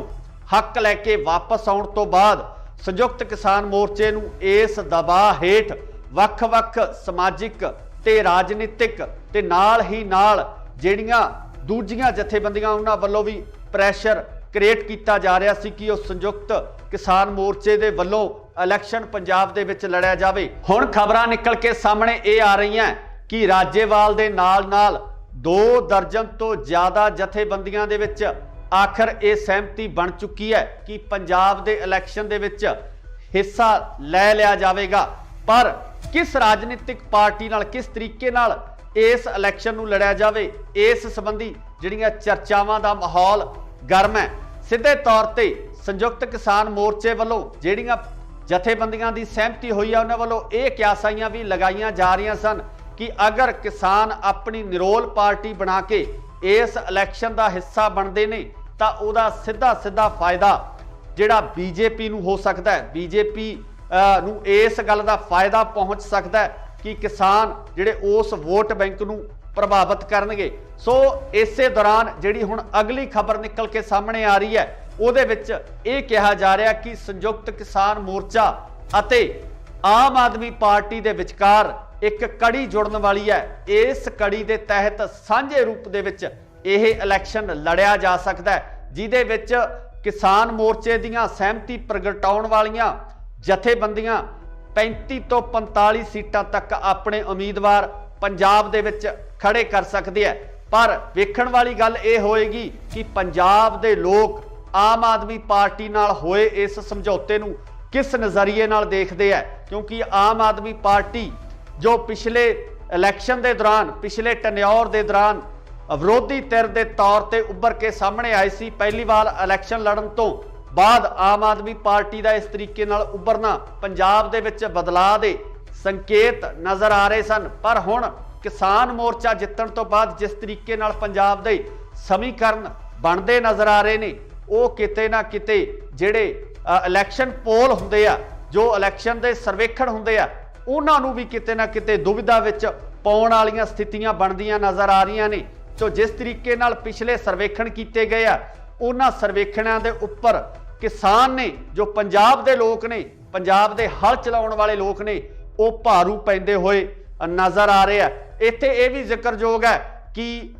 हक लैके वापस आउण तो बाद संयुक्त किसान मोर्चे नूं इस दबाव हेठ वख-वख समाजिक ते राजनीतिक ते नाल ही नाल जिहड़ियां दूजियां जथेबंदियां उन्हां वल्लों भी प्रैशर क्रिएट किया जा रहा सी कि संयुक्त किसान मोर्चे दे वल्लों इलैक्शन पंजाब दे विच लड़िया जावे। हुण खबरां निकल के सामने ये आ रही हैं कि राजेवाल दे नाल 2 दर्जन तो ज़्यादा जथेबंदियां दे विच आखिर ये सहमति बन चुकी है कि पंजाब दे इलैक्शन दे विच हिस्सा लै लिया जाएगा। पर किस राजनीतिक पार्टी नाल किस तरीके नाल इस इलैक्शन नूं लड़िया जावे, इस संबंधी जिहड़ियां चर्चावां दा माहौल गर्म है। सीधे तौर पर संयुक्त किसान मोर्चे वालों जिहड़ियां जथेबंदियां दी सहमति हुई है उन्हां वालों ये क्यासाइयां भी लगाईयां जा रही सन कि अगर किसान अपनी निरोल पार्टी बना के इस इलैक्शन का हिस्सा बनते ने तां उहदा सीधा फायदा जिहड़ा बीजेपी नूं हो सकता है, बीजेपी नूं इस गल का फायदा पहुँच सकता है कि किसान जिहड़े उस वोट बैंक नूं प्रभावित करनगे। सो इसे दौरान जिहड़ी हुण अगली खबर निकल के सामने आ रही है उहदे विच ये कहा जा रहा कि संयुक्त किसान मोर्चा अते आम आदमी पार्टी दे विचकार एक कड़ी जुड़न वाली है। इस कड़ी दे तहत सांझे रूप दे विच यह इलैक्शन लड़िया जा सकता है, जिहदे विच किसान मोर्चे दीयां सहमति प्रगटाउण वालियां जथेबंदियां 35 तो 45 सीटां तक अपने उम्मीदवार पंजाब दे विच खड़े कर सकते हैं। पर वेखण वाली गल ये होएगी कि पंजाब दे लोग आम आदमी पार्टी नाल होए इस समझौते नूं किस नज़रिए नाल देखते हैं, क्योंकि आम आदमी पार्टी जो पिछले इलैक्शन के दौरान पिछले टन्योर के दौरान विरोधी धिर के तौर पर उभर के सामने आई सी, पहली बार इलैक्शन लड़न तो बाद आम आदमी पार्टी का इस तरीके नाल उभरना पंजाब दे विच बदलाव दे संकेत नज़र आ रहे सन। पर हुण किसान मोर्चा जितण तो बाद जिस तरीके नाल पंजाब दे समीकरण बनते नज़र आ रहे ने वो किते ना किते जिहड़े इलैक्शन पोल हुंदे आ, जो इलैक्शन दे सर्वेखण हुंदे आ, उन्हां नूं भी किते ना किते दुविधा विच पाउण वालीआं स्थितियां बनदियां नज़र आ रहीआं ने। तो जिस तरीके नाल पिछले सर्वेखण किए गए आ ਉਹਨਾਂ ਸਰਵੇਖਣਾਂ ਦੇ ਉੱਪਰ ਕਿਸਾਨ ਨੇ, ਜੋ ਪੰਜਾਬ ਦੇ ਲੋਕ ਨੇ, ਪੰਜਾਬ ਦੇ ਹਲ ਚਲਾਉਣ ਵਾਲੇ ਲੋਕ ਨੇ, ਉਹ ਭਾਰੂ ਪੈਂਦੇ ਹੋਏ ਨਜ਼ਰ ਆ ਰਹੇ ਆ। ਇੱਥੇ ਇਹ ਵੀ ਜ਼ਿਕਰਯੋਗ ਹੈ ਕਿ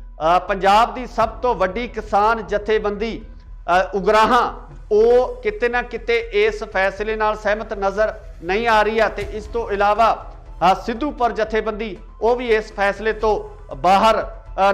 ਪੰਜਾਬ ਦੀ ਸਭ ਤੋਂ ਵੱਡੀ ਕਿਸਾਨ ਜਥੇਬੰਦੀ ਉਗਰਾਹਾਂ ਉਹ ਕਿਤੇ ਨਾ ਕਿਤੇ ਇਸ ਫੈਸਲੇ ਨਾਲ ਸਹਿਮਤ ਨਜ਼ਰ ਨਹੀਂ ਆ ਰਹੀ ਹੈ ਤੇ ਇਸ ਤੋਂ ਇਲਾਵਾ ਸਿੱਧੂਪੁਰ ਜਥੇਬੰਦੀ ਉਹ ਵੀ ਇਸ ਫੈਸਲੇ ਤੋਂ ਬਾਹਰ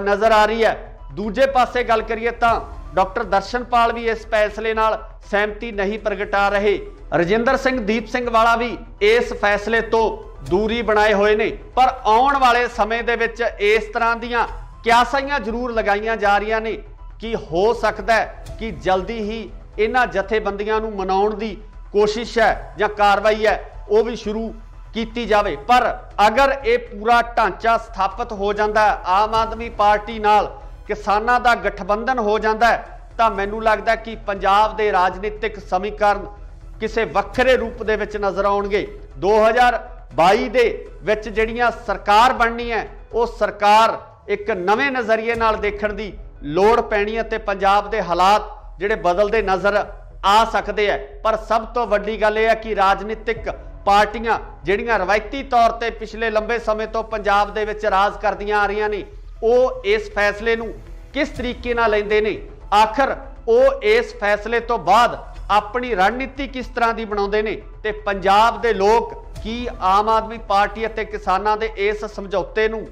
ਨਜ਼ਰ ਆ ਰਹੀ ਹੈ। ਦੂਜੇ ਪਾਸੇ ਗੱਲ ਕਰੀਏ ਤਾਂ ਡਾਕਟਰ ਦਰਸ਼ਨਪਾਲ ਵੀ ਇਸ ਫੈਸਲੇ ਨਾਲ ਸਹਿਮਤੀ ਨਹੀਂ ਪ੍ਰਗਟਾ ਰਹੇ। ਰਜਿੰਦਰ ਸਿੰਘ ਦੀਪ ਸਿੰਘ ਵਾਲਾ ਵੀ ਇਸ ਫੈਸਲੇ ਤੋਂ ਦੂਰੀ ਬਣਾਏ ਹੋਏ ਨੇ। ਪਰ ਆਉਣ ਵਾਲੇ ਸਮੇਂ ਦੇ ਵਿੱਚ ਇਸ ਤਰ੍ਹਾਂ ਦੀਆਂ ਕਿਆਸਾਈਆਂ ਜ਼ਰੂਰ ਲਗਾਈਆਂ ਜਾ ਰਹੀਆਂ ਨੇ ਕਿ ਹੋ ਸਕਦਾ ਹੈ ਕਿ ਜਲਦੀ ਹੀ ਇਹਨਾਂ ਜਥੇਬੰਦੀਆਂ ਨੂੰ ਮਨਾਉਣ ਦੀ ਕੋਸ਼ਿਸ਼ ਹੈ ਜਾਂ ਕਾਰਵਾਈ ਹੈ ਉਹ ਵੀ ਸ਼ੁਰੂ ਕੀਤੀ ਜਾਵੇ। ਪਰ ਅਗਰ ਇਹ ਪੂਰਾ ਢਾਂਚਾ ਸਥਾਪਿਤ ਹੋ ਜਾਂਦਾ ਹੈ, ਆਮ ਆਦਮੀ ਪਾਰਟੀ ਨਾਲ ਕਿਸਾਨਾਂ ਦਾ ਗਠਬੰਧਨ ਹੋ ਜਾਂਦਾ ਹੈ, ਤਾਂ ਮੈਨੂੰ ਲੱਗਦਾ ਕਿ ਪੰਜਾਬ ਦੇ ਰਾਜਨੀਤਿਕ ਸਮੀਕਰਨ ਕਿਸੇ ਵੱਖਰੇ ਰੂਪ ਦੇ ਵਿੱਚ ਨਜ਼ਰ ਆਉਣਗੇ। 2022 ਦੇ ਵਿੱਚ ਜਿਹੜੀਆਂ ਸਰਕਾਰ ਬਣਨੀ ਹੈ ਉਹ ਸਰਕਾਰ ਇੱਕ ਨਵੇਂ ਨਜ਼ਰੀਏ ਨਾਲ ਦੇਖਣ ਦੀ ਲੋੜ ਪੈਣੀ ਹੈ ਤੇ ਪੰਜਾਬ ਦੇ ਹਾਲਾਤ ਜਿਹੜੇ ਬਦਲਦੇ ਨਜ਼ਰ ਆ ਸਕਦੇ ਆ। ਪਰ ਸਭ ਤੋਂ ਵੱਡੀ ਗੱਲ ਇਹ ਹੈ ਕਿ ਰਾਜਨੀਤਿਕ ਪਾਰਟੀਆਂ ਜਿਹੜੀਆਂ ਰਵਾਇਤੀ ਤੌਰ ਤੇ ਪਿਛਲੇ ਲੰਬੇ ਸਮੇਂ ਤੋਂ ਪੰਜਾਬ ਦੇ ਵਿੱਚ ਰਾਜ ਕਰਦੀਆਂ ਆ ਰਹੀਆਂ ਨੇ, ਉਹ ਇਸ ਫੈਸਲੇ ਨੂੰ ਕਿਸ ਤਰੀਕੇ ਨਾਲ ਲੈਂਦੇ ਨੇ, ਆਖਰ ਉਹ ਇਸ ਫੈਸਲੇ ਤੋਂ ਬਾਅਦ ਆਪਣੀ ਰਣਨੀਤੀ ਕਿਸ ਤਰ੍ਹਾਂ ਦੀ ਬਣਾਉਂਦੇ ਨੇ ਤੇ ਪੰਜਾਬ ਦੇ ਲੋਕ ਕੀ ਆਮ ਆਦਮੀ ਪਾਰਟੀ ਅਤੇ ਕਿਸਾਨਾਂ ਦੇ ਇਸ ਸਮਝੌਤੇ ਨੂੰ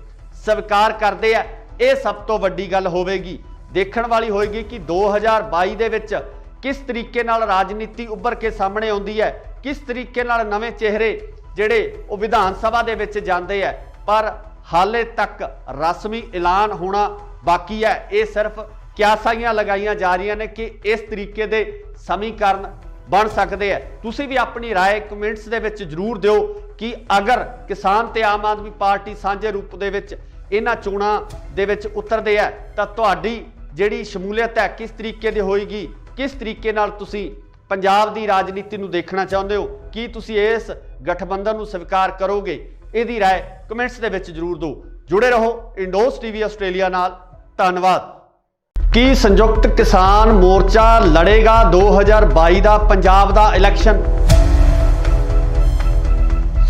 ਸਵੀਕਾਰ ਕਰਦੇ ਆ। ਇਹ ਸਭ ਤੋਂ ਵੱਡੀ ਗੱਲ ਹੋਵੇਗੀ, ਦੇਖਣ ਵਾਲੀ ਹੋਏਗੀ ਕਿ 2022 ਦੇ ਵਿੱਚ ਕਿਸ ਤਰੀਕੇ ਨਾਲ ਰਾਜਨੀਤੀ ਉੱਭਰ ਕੇ ਸਾਹਮਣੇ ਆਉਂਦੀ ਹੈ, ਕਿਸ ਤਰੀਕੇ ਨਾਲ ਨਵੇਂ ਚਿਹਰੇ ਜਿਹੜੇ ਉਹ ਵਿਧਾਨ ਸਭਾ ਦੇ ਵਿੱਚ ਜਾਂਦੇ ਆ। ਪਰ ਹਾਲੇ ਤੱਕ ਰਸਮੀ ਐਲਾਨ ਹੋਣਾ ਬਾਕੀ ਹੈ। ਇਹ ਸਿਰਫ ਕਿਆਸਾਈਆਂ ਲਗਾਈਆਂ ਜਾ ਰਹੀਆਂ ਨੇ ਕਿ ਇਸ ਤਰੀਕੇ ਦੇ ਸਮੀਕਰਨ ਬਣ ਸਕਦੇ ਆ। ਤੁਸੀਂ ਵੀ ਆਪਣੀ ਰਾਏ ਕਮੈਂਟਸ ਦੇ ਵਿੱਚ ਜ਼ਰੂਰ ਦਿਓ ਕਿ ਅਗਰ ਕਿਸਾਨ ਤੇ ਆਮ ਆਦਮੀ ਪਾਰਟੀ ਸਾਂਝੇ ਰੂਪ ਦੇ ਵਿੱਚ ਇਹਨਾਂ ਚੋਣਾਂ ਦੇ ਵਿੱਚ ਉਤਰਦੇ ਆ ਤਾਂ ਤੁਹਾਡੀ ਜਿਹੜੀ ਸ਼ਮੂਲੀਅਤ ਹੈ ਕਿਸ ਤਰੀਕੇ ਦੀ ਹੋਏਗੀ, ਕਿਸ ਤਰੀਕੇ ਨਾਲ ਤੁਸੀਂ ਪੰਜਾਬ ਦੀ ਰਾਜਨੀਤੀ ਨੂੰ ਦੇਖਣਾ ਚਾਹੁੰਦੇ ਹੋ, ਕੀ ਤੁਸੀਂ ਇਸ ਗਠਬੰਧਨ ਨੂੰ ਸਵੀਕਾਰ ਕਰੋਗੇ? ਇਹਦੀ ਰਾਏ ਕਮੈਂਟਸ ਦੇ ਵਿੱਚ ਜ਼ਰੂਰ ਦਿਓ। ਜੁੜੇ ਰਹੋ ਇੰਡੋਸ ਟੀਵੀ ਆਸਟ੍ਰੇਲੀਆ ਨਾਲ। ਧੰਨਵਾਦ। ਕੀ ਸੰਯੁਕਤ ਕਿਸਾਨ ਮੋਰਚਾ ਲੜੇਗਾ 2022 ਦਾ ਪੰਜਾਬ ਦਾ ਇਲੈਕਸ਼ਨ?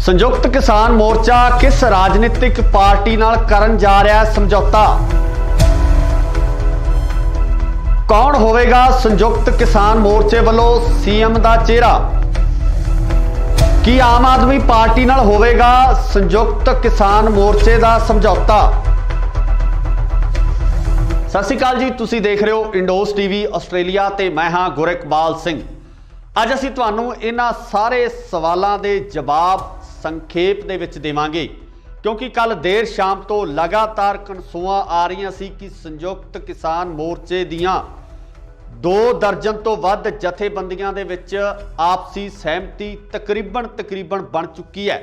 ਸੰਯੁਕਤ ਕਿਸਾਨ ਮੋਰਚਾ ਕਿਸ ਰਾਜਨੀਤਿਕ ਪਾਰਟੀ ਨਾਲ ਕਰਨ ਜਾ ਰਿਹਾ ਹੈ ਸਮਝੌਤਾ? ਕੌਣ ਹੋਵੇਗਾ ਸੰਯੁਕਤ ਕਿਸਾਨ ਮੋਰਚੇ ਵੱਲੋਂ ਸੀਐਮ ਦਾ ਚਿਹਰਾ? ਕੀ ਆਮ ਆਦਮੀ ਪਾਰਟੀ ਨਾਲ ਹੋਵੇਗਾ ਸੰਯੁਕਤ ਕਿਸਾਨ ਮੋਰਚੇ ਦਾ ਸਮਝੌਤਾ? ਸਤਿ ਸ਼੍ਰੀ ਅਕਾਲ ਜੀ, ਤੁਸੀਂ ਦੇਖ ਰਹੇ ਹੋ ਇੰਡੋਸ ਟੀਵੀ ਆਸਟ੍ਰੇਲੀਆ ਤੇ ਮੈਂ ਹਾਂ ਗੁਰਿਕਬਾਲ ਸਿੰਘ। ਅੱਜ ਅਸੀਂ ਤੁਹਾਨੂੰ ਇਹਨਾਂ ਸਾਰੇ ਸਵਾਲਾਂ ਦੇ ਜਵਾਬ ਸੰਖੇਪ ਦੇ ਵਿੱਚ ਦੇਵਾਂਗੇ ਕਿਉਂਕਿ ਕੱਲ ਦੇਰ ਸ਼ਾਮ ਤੋਂ ਲਗਾਤਾਰ ਕਨਸੂਆਂ ਆ ਰਹੀਆਂ ਸੀ ਕਿ ਸੰਯੁਕਤ ਕਿਸਾਨ ਮੋਰਚੇ ਦੀਆਂ 2 ਦਰਜਨ ਤੋਂ ਵੱਧ ਜਥੇਬੰਦੀਆਂ ਦੇ ਵਿੱਚ ਆਪਸੀ ਸਹਿਮਤੀ ਤਕਰੀਬਨ ਬਣ ਚੁੱਕੀ ਹੈ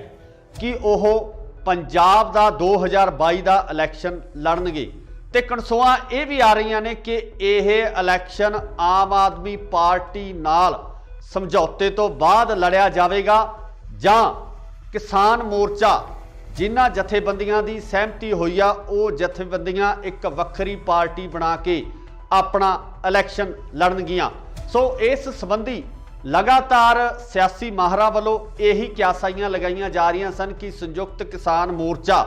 ਕਿ ਉਹ ਪੰਜਾਬ ਦਾ 2022 ਦਾ ਇਲੈਕਸ਼ਨ ਲੜਨਗੇ। ਤੇ ਕਨਸੂਆਂ ਇਹ ਵੀ ਆ ਰਹੀਆਂ ਨੇ ਕਿ ਇਹ ਇਲੈਕਸ਼ਨ ਆਮ ਆਦਮੀ ਪਾਰਟੀ ਨਾਲ ਸਮਝੌਤੇ ਤੋਂ ਬਾਅਦ ਲੜਿਆ ਜਾਵੇਗਾ ਜਾਂ ਕਿਸਾਨ ਮੋਰਚਾ ਜਿਨ੍ਹਾਂ ਜਥੇਬੰਦੀਆਂ ਦੀ ਸਹਿਮਤੀ ਹੋਈ ਆ ਉਹ ਜਥੇਬੰਦੀਆਂ ਇੱਕ ਵੱਖਰੀ ਪਾਰਟੀ ਬਣਾ ਕੇ ਆਪਣਾ ਇਲੈਕਸ਼ਨ ਲੜਨਗੀਆਂ। ਸੋ ਇਸ ਸੰਬੰਧੀ ਲਗਾਤਾਰ ਸਿਆਸੀ ਮਾਹਰਾਂ ਵੱਲੋਂ ਇਹੀ ਕਿਆਸਾਈਆਂ ਲਗਾਈਆਂ ਜਾ ਰਹੀਆਂ ਸਨ ਕਿ ਸੰਯੁਕਤ ਕਿਸਾਨ ਮੋਰਚਾ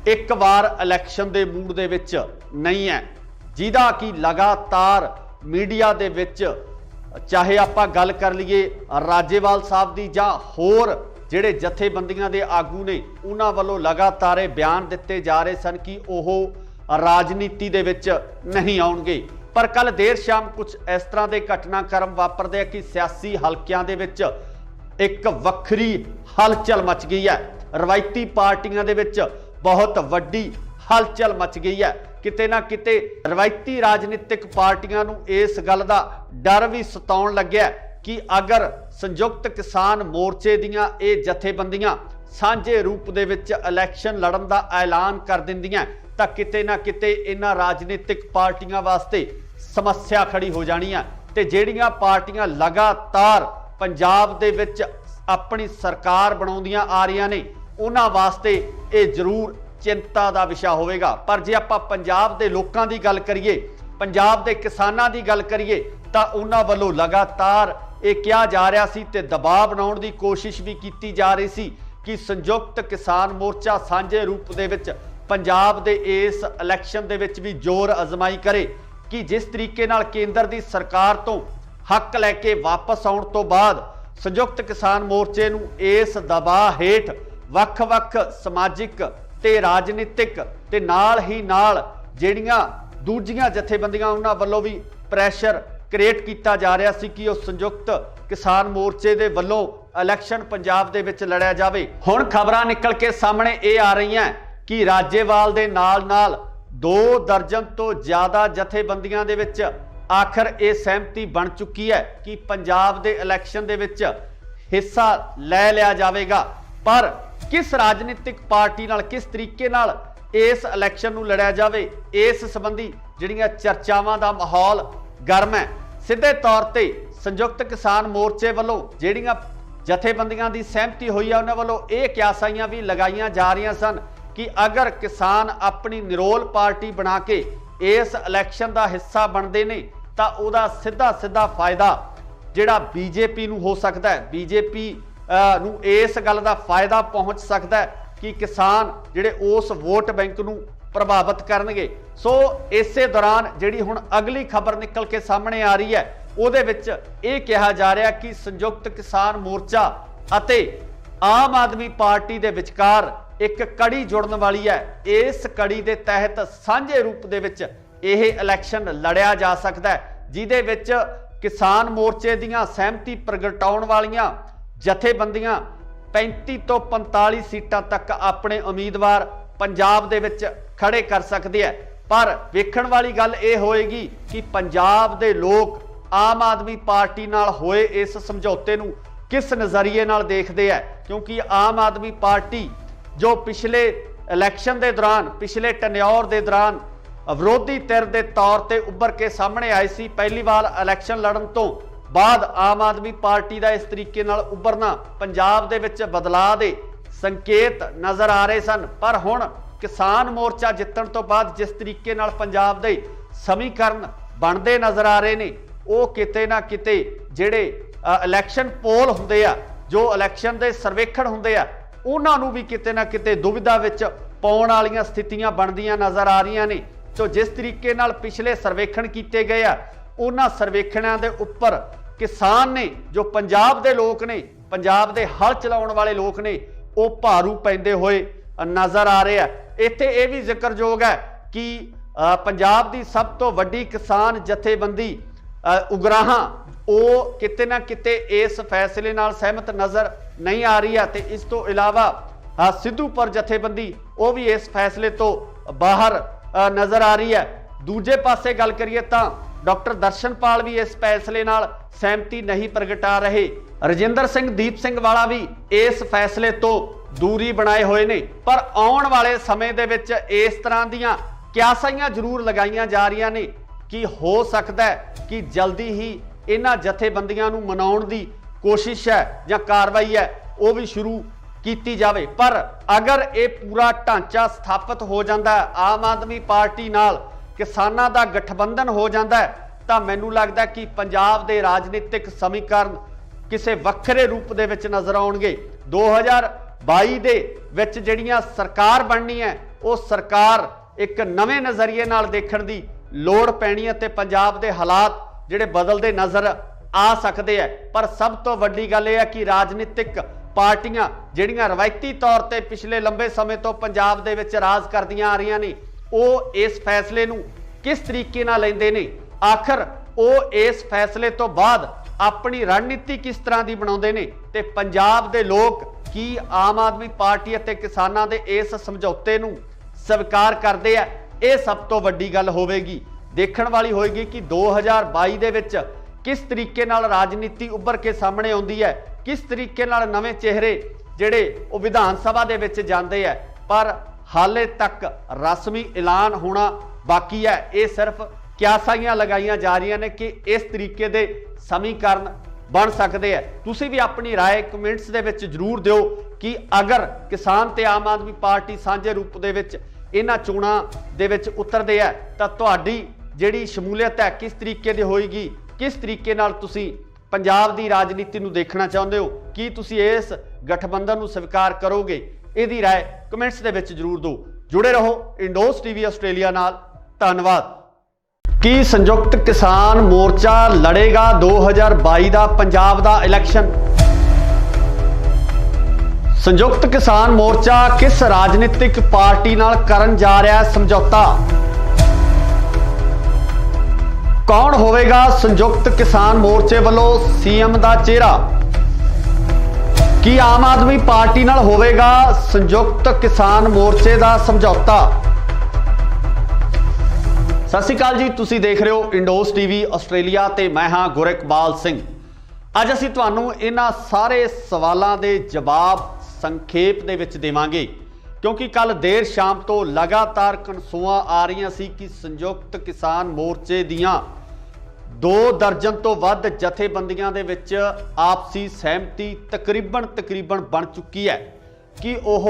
ਇੱਕ ਵਾਰ ਇਲੈਕਸ਼ਨ ਦੇ ਮੂਡ ਦੇ ਵਿੱਚ ਨਹੀਂ ਹੈ, ਜਿਹਦਾ ਕਿ ਲਗਾਤਾਰ ਮੀਡੀਆ ਦੇ ਵਿੱਚ ਚਾਹੇ ਆਪਾਂ ਗੱਲ ਕਰ ਲਈਏ ਰਾਜੇਵਾਲ ਸਾਹਿਬ ਦੀ ਜਾਂ ਹੋਰ ਜਿਹੜੇ ਜਥੇਬੰਦੀਆਂ ਦੇ ਆਗੂ ਨੇ ਉਹਨਾਂ ਵੱਲੋਂ ਲਗਾਤਾਰ ਇਹ ਬਿਆਨ ਦਿੱਤੇ ਜਾ ਰਹੇ ਸਨ ਕਿ ਉਹ ਰਾਜਨੀਤੀ ਦੇ ਵਿੱਚ ਨਹੀਂ ਆਉਣਗੇ। ਪਰ ਕੱਲ ਦੇਰ ਸ਼ਾਮ ਕੁਝ ਇਸ ਤਰ੍ਹਾਂ ਦੇ ਘਟਨਾਕ੍ਰਮ ਵਾਪਰਦੇ ਆ ਕਿ ਸਿਆਸੀ ਹਲਕਿਆਂ ਦੇ ਵਿੱਚ ਇੱਕ ਵੱਖਰੀ ਹਲਚਲ ਮਚ ਗਈ ਹੈ। ਰਵਾਇਤੀ ਪਾਰਟੀਆਂ ਦੇ ਵਿੱਚ ਬਹੁਤ ਵੱਡੀ ਹਲਚਲ ਮਚ ਗਈ ਹੈ। ਕਿਤੇ ਨਾ ਕਿਤੇ ਰਵਾਇਤੀ ਰਾਜਨੀਤਿਕ ਪਾਰਟੀਆਂ ਨੂੰ ਇਸ ਗੱਲ ਦਾ ਡਰ ਵੀ ਸਤਾਉਣ ਲੱਗਿਆ ਕਿ ਅਗਰ ਸੰਯੁਕਤ ਕਿਸਾਨ ਮੋਰਚੇ ਦੀਆਂ ਇਹ ਜਥੇਬੰਦੀਆਂ ਸਾਂਝੇ ਰੂਪ ਦੇ ਵਿੱਚ ਇਲੈਕਸ਼ਨ ਲੜਨ ਦਾ ਐਲਾਨ ਕਰ ਦਿੰਦੀਆਂ ਤਾਂ ਕਿਤੇ ਨਾ ਕਿਤੇ ਇਹਨਾਂ ਰਾਜਨੀਤਿਕ ਪਾਰਟੀਆਂ ਵਾਸਤੇ ਸਮੱਸਿਆ ਖੜੀ ਹੋ ਜਾਣੀ ਹੈ ਤੇ ਜਿਹੜੀਆਂ ਪਾਰਟੀਆਂ ਲਗਾਤਾਰ ਪੰਜਾਬ ਦੇ ਵਿੱਚ ਆਪਣੀ ਸਰਕਾਰ ਬਣਾਉਂਦੀਆਂ ਆ ਰਹੀਆਂ ਨੇ ਉਹਨਾਂ ਵਾਸਤੇ ਇਹ ਜ਼ਰੂਰ ਚਿੰਤਾ ਦਾ ਵਿਸ਼ਾ ਹੋਵੇਗਾ। ਪਰ ਜੇ ਆਪਾਂ ਪੰਜਾਬ ਦੇ ਲੋਕਾਂ ਦੀ ਗੱਲ ਕਰੀਏ, पंजाब के किसानों की गल करिए तो उन्होंने वालों लगातार ये कहा जा रहा सी ते दबाव बनाने की कोशिश भी की जा रही सी कि संयुक्त किसान मोर्चा सांझे रूप दे विच पंजाब दे इस इलैक्शन दे विच भी जोर अजमाई करे कि जिस तरीके नाल केंद्र की सरकार तो हक लैके वापस आउण तो बाद संयुक्त किसान मोर्चे नूं इस दबाव हेठ वख-वख समाजिक ते राजनीतिक ते नाल ही नाल जिहड़ियां दूजियां जथेबंदियां उन्हां वल्लों भी प्रैशर क्रिएट किया जा रहा सी कि संयुक्त किसान मोर्चे दे वल्लों इलैक्शन पंजाब दे विच लड़िया जावे। हुण खबरां निकल के सामने ये आ रही हैं कि राज्यपाल दे नाल नाल 2 दर्जन तो ज़्यादा जथेबंदियां दे विच आखिर ये सहमति बन चुकी है कि पंजाब दे इलैक्शन दे विच हिस्सा लै लिया जाएगा। पर किस राजनीतिक पार्टी नाल किस तरीके नाल इस इलैक्शन नूं लड़िया जावे इस संबंधी जिहड़ियां चर्चावां दा माहौल गर्म है। सीधे तौर पर संयुक्त किसान मोर्चे वालों जिहड़ियां जथेबंदियां की सहमति हुई है उन्होंने वालों ये क्यासाइयां भी लगाईयां जा रही सन कि अगर किसान अपनी निरोल पार्टी बना के इस इलैक्शन का हिस्सा बनते हैं तो उहदा सीधा सीधा फायदा जिहड़ा बीजेपी नूं हो सकता है। बीजेपी नूं इस गल का फायदा पहुँच सकता है कि किसान जिहड़े उस वोट बैंक नूं प्रभावित करनगे। सो इसे दौरान जिहड़ी हुण अगली खबर निकल के सामने आ रही है उहदे विच ये कहा जा रहा कि संयुक्त किसान मोर्चा अते आम आदमी पार्टी दे विचकार एक कड़ी जुड़न वाली है। इस कड़ी के तहत सांझे रूप दे विच यह इलैक्शन लड़िया जा सकता है जिहदे विच किसान मोर्चे दीयां सहमति प्रगटाउण वालियां जथेबंदियां 35 तो 45 सीटां तक अपने उम्मीदवार पंजाब दे विच खड़े कर सकते हैं। पर वेखण वाली गल ये होएगी कि पंजाब दे लोग आम आदमी पार्टी नाल होए इस समझौते नूं किस नज़रिए नाल देखते हैं, क्योंकि आम आदमी पार्टी जो पिछले इलैक्शन के दौरान पिछले टन्योर के दौरान विरोधी धिर के तौर पर उभर के सामने आई सी। पहली बार इलैक्शन लड़न तो बाद आम आदमी पार्टी का इस तरीके नाल उभरना पंजाब दे विच बदलाव दे संकेत नज़र आ रहे सन। पर हुण किसान मोर्चा जितण तो बाद जिस तरीके नाल पंजाब दे समीकरण बनते नज़र आ रहे ने वो किते ना किते जिहड़े इलैक्शन पोल हुंदे आ जो इलैक्शन दे सर्वेखण हुंदे आ उन्हां नूं भी किते ना किते दुविधा विच पाउण वालीआं स्थितियां बनदियां नज़र आ रहीआं ने। तो जिस तरीके नाल पिछले सर्वेखण कीते गए आ उन्हां सर्वेखणां दे उप्पर किसान ने जो पंजाब दे लोग ने पंजाब दे हल चलाउण वाले लोग ने वो भारू पैंदे होए नज़र आ रहे हैं। इत्थे ये भी जिक्रयोग है कि पंजाब की सब तो वड्डी किसान जथेबंदी उगराहां वो किते ना किते इस फैसले नाल सहमत नज़र नहीं आ रही है। तो इस तो इलावा सिद्धूपुर जथेबंदी वो भी इस फैसले तो बाहर नज़र आ रही है। दूजे पासे गल करिए तो डॉक्टर दर्शनपाल भी इस फैसले नाल सहमति नहीं प्रगटा रहे। रजिंदर सिंह दीप सिंह वाला भी इस फैसले तो दूरी बनाए हुए ने। पर आउण वाले समय दे विच इस तरह दीयां क्यासाइयां जरूर लगाईयां जा रही ने कि हो सकता है कि जल्दी ही इन्हां जथेबंदियां नूं मनाउण दी कोशिश है या कार्रवाई है वो भी शुरू की जावे। पर अगर ये पूरा ढांचा स्थापित हो जाता है आम आदमी पार्टी नाल किसानां दा गठबंधन हो जाता है तो मैनू लगता है कि पंजाब दे राजनीतिक समीकरण किसी वक्रे रूप दे विच नज़र आउणगे। 2022 दे विच जिहड़ियां सरकार बननी है वो सरकार एक नवे नज़रिए नाल देखण दी लोड़ पैनी है ते पंजाब दे हालात जिहड़े बदलते नज़र आ सकते हैं। पर सब तो वड्डी गल यह है कि राजनीतिक पार्टियां जिहड़ियां रवायती तौर पर पिछले लंबे समय तो पंजाब दे विच राज करदियां आ रही ने वो इस फैसले नूं किस तरीके नाल लैंदे ने, आखिर वो इस फैसले तो बाद अपनी रणनीति किस तरह की बनाउंदे ने ते पंजाब दे लोग की आम आदमी पार्टी अते किसानां दे इस समझौते नूं स्वीकार करते हैं। ये सब तो वड्डी गल होवेगी, देखण वाली होएगी कि 2022 दे विच किस तरीके नाल राजनीति उभर के सामने आउंदी है, किस तरीके नाल नवे चेहरे जिहड़े वो विधान सभा दे विच जांदे है। पर हाले तक रस्मी ऐलान होना बाकी है। ये सिर्फ क्यासाइयां लगाईयां जा रही ने कि इस तरीके दे समीकरण बन सकते हैं। तुसी भी अपनी राय कमेंट्स दे विच जरूर दिओ कि अगर किसान ते आम आदमी पार्टी सांझे रूप दे विच इन्हां चोणां दे विच उतरदे है तां तुहाडी ਜਿਹੜੀ ਸ਼ਮੂਲੀਅਤ ਹੈ ਕਿਸ ਤਰੀਕੇ ਦੀ ਹੋਏਗੀ, ਕਿਸ ਤਰੀਕੇ ਨਾਲ ਤੁਸੀਂ ਪੰਜਾਬ ਦੀ ਰਾਜਨੀਤੀ ਨੂੰ ਦੇਖਣਾ ਚਾਹੁੰਦੇ ਹੋ, ਕੀ ਤੁਸੀਂ ਇਸ ਗਠਬੰਧਨ ਨੂੰ ਸਵੀਕਾਰ ਕਰੋਗੇ? ਇਹਦੀ ਰਾਏ ਕਮੈਂਟਸ ਦੇ ਵਿੱਚ ਜ਼ਰੂਰ ਦਿਓ। जुड़े रहो इंडोस टीवी ऑस्ट्रेलिया नाल। धन्यवाद। की संयुक्त किसान मोर्चा लड़ेगा 2022 का पंजाब का इलैक्शन? संयुक्त किसान मोर्चा किस राजनीतिक पार्टी नाल करन जा रहा है समझौता? कौन होवेगा संयुक्त किसान मोर्चे वालों सीएम का चेहरा? की आम आदमी पार्टी नाल होवेगा संयुक्त किसान मोर्चे का समझौता? सत श्री अकाल जी, तुसी देख रहे हो इंडोस टीवी ऑस्ट्रेलिया ते मैं हाँ गुरकबाल सिंह। अज असीं तुहानूं इन्हां सारे सवालों के जवाब संखेप दे विच देवांगे, क्योंकि कल देर शाम तो लगातार कनसूआं आ रही सी कि संयुक्त किसान मोर्चे दियां 2 दर्जन तो वध जथेबंदियां दे विच आपसी सहमति तकरीबन बन चुकी है कि वह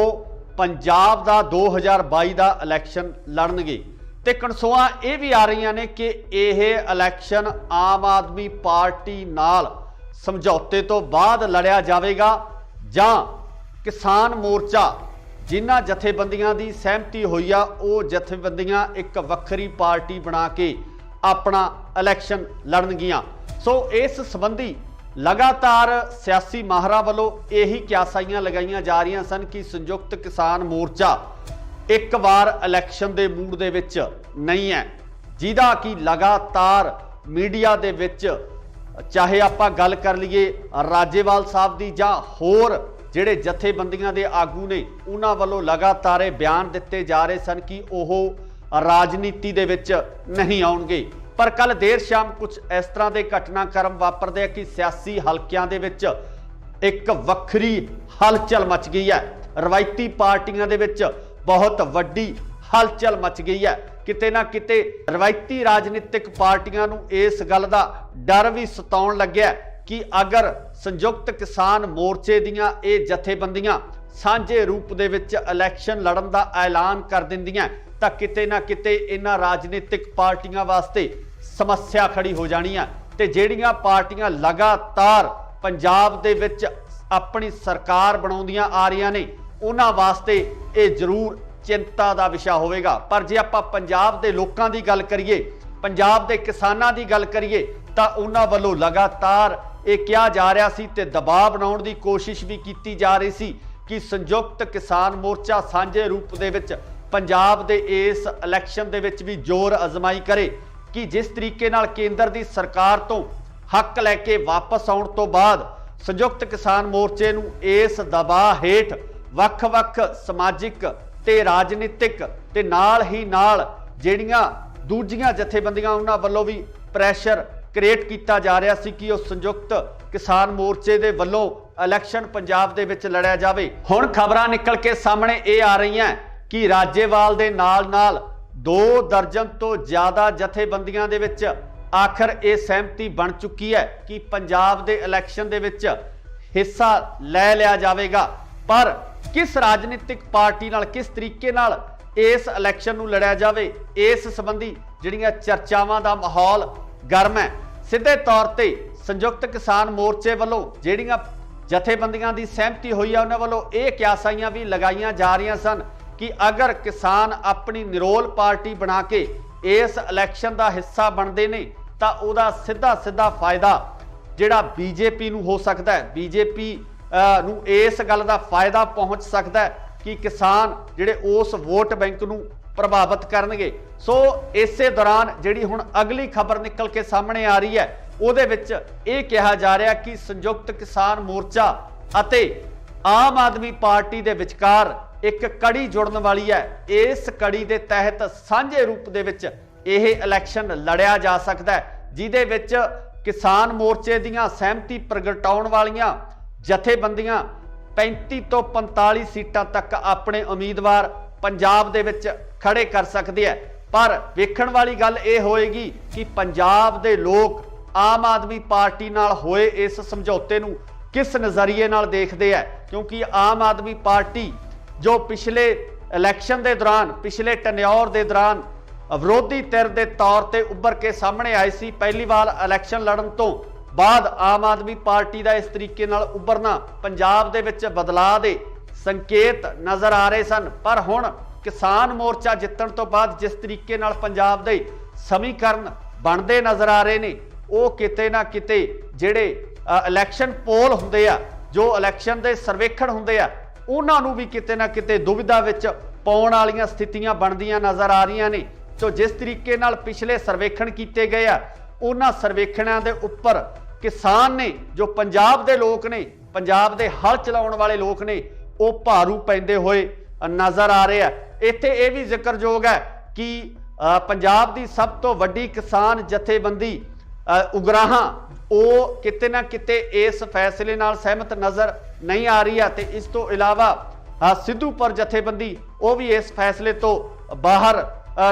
पंजाब का 2022 का इलैक्शन लड़नगे। ते कनसूआं ये भी आ रही ने कि यह इलैक्शन आम आदमी पार्टी नाल समझौते तो बाद लड़िया जाएगा जां किसान मोर्चा जिन्हां जथेबंदियां की सहमति हुई आ वो जथेबंदियां एक वक्री पार्टी बना के अपना इलैक्शन लड़नगियां। सो इस संबंधी लगातार सियासी माहरां वालों यही क्यासाइयां लगाईयां जा रही सन कि संयुक्त किसान मोर्चा एक बार इलैक्शन के मूड दे विच नहीं है, जिहदा कि लगातार मीडिया दे विच चाहे आपां गल कर लीए राजेवाल साहब दी जां होर जिहड़े जथेबंदियां दे आगू ने उन्हां वालों लगातार बयान दिते जा रहे सन कि ओह राजनीति दे विच नहीं आउणगे। पर कल देर शाम कुछ इस तरह के घटनाक्रम वापरदे कि सियासी हलकियां दे विच एक वक्री हलचल मच गई है। रवायती पार्टियां दे विच बहुत वड्डी हलचल मच गई है। किते ना किते रवायती राजनीतिक पार्टियां नूं इस गल दा डर भी सताउण लग्या कि अगर संयुक्त किसान मोर्चे दियां ये जथेबंदियां सांझे रूप दे विच इलैक्शन लड़न दा ऐलान कर दिंदियां तां किते ना किते इन्हां राजनीतिक पार्टियां वास्ते समस्या खड़ी हो जानी है। ते जिहड़ियां पार्टियां लगातार पंजाब दे विच अपनी सरकार बनाउंदियां आ रही ने उन्हां वास्ते ये जरूर चिंता का विषय होवेगा। पर जे आपां पंजाब दे लोकां दी गल करिए, पंजाब दे किसानां दी गल करिए तां उन्हां वल्लों लगातार ये कहा जा रहा सी ते दबाव बनाउण दी कोशिश भी की जा रही सी कि संयुक्त किसान मोर्चा सांझे रूप दे विच पंजाब दे इस इलैक्शन दे विच भी जोर अजमाई करे कि जिस तरीके नाल केंद्र दी सरकार तो हक लैके वापस आउण तो बाद संयुक्त किसान मोर्चे नूं इस दबाव हेठ वख-वख समाजिक ते राजनीतिक ते नाल ही नाल जिहड़ियां दूजियां जथेबंदियां उन्हां वल्लों भी प्रैशर क्रिएट किया जा रहा सी कि उस संयुक्त किसान मोर्चे दे वल्लों इलैक्शन पंजाब दे विच लड़िया जावे। हुण खबरां निकल के सामने ये आ रही हैं कि राजेवाल दे नाल 2 दर्जन तो ज़्यादा जथेबंदियां दे विच आखिर ये सहमति बन चुकी है कि पंजाब दे इलैक्शन दे विच हिस्सा लै लिया जाएगा। पर किस राजनीतिक पार्टी नाल किस तरीके नाल इस इलैक्शन नूं लड़िया जावे, इस संबंधी जिहड़ियां चर्चावां दा माहौल गर्म है। सीधे तौर ते संयुक्त किसान मोर्चे वालों जिहड़ियां जथेबंदियां दी सहमति हुई है उन्हां वालों ये क्यासाइयां भी लगाईयां जा रही सन कि अगर किसान अपनी निरोल पार्टी बना के इस इलैक्शन का हिस्सा बनते हैं तो उहदा सीधा फायदा जिहड़ा बीजेपी नूं हो सकता है, बीजेपी नूं इस गल का फायदा पहुँच सकता है कि किसान जिहड़े उस वोट बैंक नूं प्रभावित करनगे। सो इसे दौरान जिहड़ी हुण अगली खबर निकल के सामने आ रही है उहदे विच ये कहा जा रहा कि संयुक्त किसान मोर्चा अते आम आदमी पार्टी दे विचकार एक कड़ी जुड़न वाली है। इस कड़ी के तहत सांझे रूप दे विच यह इलैक्शन लड़िया जा सकता है, जिहदे विच किसान मोर्चे दियां सहमति प्रगटाउण वालियां जथेबंदियां 35 तो 45 सीटां तक अपने उम्मीदवार पंजाब दे विच खड़े कर सकते हैं। पर वेखण वाली गल ये होएगी कि पंजाब दे लोग आम आदमी पार्टी नाल होए इस समझौते नूं किस नज़रिए नाल देखते हैं, क्योंकि आम आदमी पार्टी जो पिछले इलैक्शन के दौरान पिछले टन्योर के दौरान ਵਿਰੋਧੀ ਧਿਰ ਦੇ ਤੌਰ ਤੇ ਉੱਭਰ ਕੇ ਸਾਹਮਣੇ ਆਏ ਸੀ। ਪਹਿਲੀ ਵਾਰ ਇਲੈਕਸ਼ਨ ਲੜਨ ਤੋਂ ਬਾਅਦ ਆਮ ਆਦਮੀ ਪਾਰਟੀ ਦਾ ਇਸ ਤਰੀਕੇ ਨਾਲ ਉੱਭਰਨਾ ਪੰਜਾਬ ਦੇ ਵਿੱਚ ਬਦਲਾਅ ਦੇ ਸੰਕੇਤ ਨਜ਼ਰ ਆ ਰਹੇ ਸਨ। ਪਰ ਹੁਣ ਕਿਸਾਨ ਮੋਰਚਾ ਜਿੱਤਣ ਤੋਂ ਬਾਅਦ ਜਿਸ ਤਰੀਕੇ ਨਾਲ ਪੰਜਾਬ ਦੇ ਸਮੀਕਰਨ ਬਣਦੇ ਨਜ਼ਰ ਆ ਰਹੇ ਨੇ, ਉਹ ਕਿਤੇ ਨਾ ਕਿਤੇ ਜਿਹੜੇ ਇਲੈਕਸ਼ਨ ਪੋਲ ਹੁੰਦੇ ਆ, ਜੋ ਇਲੈਕਸ਼ਨ ਦੇ ਸਰਵੇਖਣ ਹੁੰਦੇ ਆ, ਉਹਨਾਂ ਨੂੰ ਵੀ ਕਿਤੇ ਨਾ ਕਿਤੇ ਦੁਵਿਧਾ ਵਿੱਚ ਪਾਉਣ ਵਾਲੀਆਂ ਸਥਿਤੀਆਂ ਬਣਦੀਆਂ ਨਜ਼ਰ ਆ ਰਹੀਆਂ ਨੇ। ਸੋ ਜਿਸ ਤਰੀਕੇ ਨਾਲ ਪਿਛਲੇ ਸਰਵੇਖਣ ਕੀਤੇ ਗਏ ਆ, ਉਹਨਾਂ ਸਰਵੇਖਣਾਂ ਦੇ ਉੱਪਰ ਕਿਸਾਨ ਨੇ, ਜੋ ਪੰਜਾਬ ਦੇ ਲੋਕ ਨੇ, ਪੰਜਾਬ ਦੇ ਹਲ ਚਲਾਉਣ ਵਾਲੇ ਲੋਕ ਨੇ, ਉਹ ਭਾਰੂ ਪੈਂਦੇ ਹੋਏ ਨਜ਼ਰ ਆ ਰਹੇ ਆ। ਇੱਥੇ ਇਹ ਵੀ ਜ਼ਿਕਰਯੋਗ ਹੈ ਕਿ ਪੰਜਾਬ ਦੀ ਸਭ ਤੋਂ ਵੱਡੀ ਕਿਸਾਨ ਜਥੇਬੰਦੀ ਉਗਰਾਹਾਂ, ਉਹ ਕਿਤੇ ਨਾ ਕਿਤੇ ਇਸ ਫੈਸਲੇ ਨਾਲ ਸਹਿਮਤ ਨਜ਼ਰ ਨਹੀਂ ਆ ਰਹੀ ਹੈ। ਤੇ ਇਸ ਤੋਂ ਇਲਾਵਾ ਸਿੱਧੂਪੁਰ ਜਥੇਬੰਦੀ, ਉਹ ਵੀ ਇਸ ਫੈਸਲੇ ਤੋਂ ਬਾਹਰ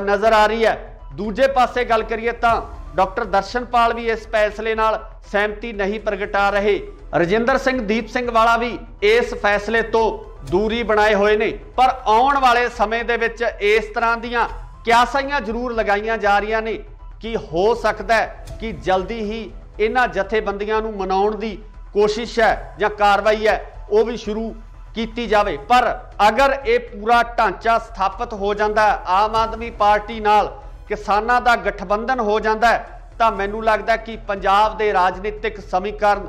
ਨਜ਼ਰ ਆ ਰਹੀ ਹੈ। ਦੂਜੇ ਪਾਸੇ ਗੱਲ ਕਰੀਏ ਤਾਂ ਡਾਕਟਰ ਦਰਸ਼ਨਪਾਲ ਵੀ ਇਸ ਫੈਸਲੇ ਨਾਲ ਸਹਿਮਤੀ ਨਹੀਂ ਪ੍ਰਗਟਾ ਰਹੇ। ਰਜਿੰਦਰ ਸਿੰਘ ਦੀਪ ਸਿੰਘ ਵਾਲਾ ਵੀ ਇਸ ਫੈਸਲੇ ਤੋਂ ਦੂਰੀ ਬਣਾਏ ਹੋਏ ਨੇ। ਪਰ ਆਉਣ ਵਾਲੇ ਸਮੇਂ ਦੇ ਵਿੱਚ ਇਸ ਤਰ੍ਹਾਂ ਦੀਆਂ ਕਿਆਸਾਈਆਂ ਜ਼ਰੂਰ ਲਗਾਈਆਂ ਜਾ ਰਹੀਆਂ ਨੇ ਕਿ ਹੋ ਸਕਦਾ ਹੈ ਕਿ ਜਲਦੀ ਹੀ ਇਹਨਾਂ ਜਥੇਬੰਦੀਆਂ ਨੂੰ ਮਨਾਉਣ ਦੀ ਕੋਸ਼ਿਸ਼ ਹੈ ਜਾਂ ਕਾਰਵਾਈ ਹੈ, ਉਹ ਵੀ ਸ਼ੁਰੂ ਕੀਤੀ ਜਾਵੇ। ਪਰ ਅਗਰ ਇਹ ਪੂਰਾ ਢਾਂਚਾ ਸਥਾਪਿਤ ਹੋ ਜਾਂਦਾ ਹੈ, ਆਮ ਆਦਮੀ ਪਾਰਟੀ ਨਾਲ ਕਿਸਾਨਾਂ ਦਾ ਗਠਬੰਧਨ ਹੋ ਜਾਂਦਾ ਹੈ, ਤਾਂ ਮੈਨੂੰ ਲੱਗਦਾ ਕਿ ਪੰਜਾਬ ਦੇ ਰਾਜਨੀਤਿਕ ਸਮੀਕਰਨ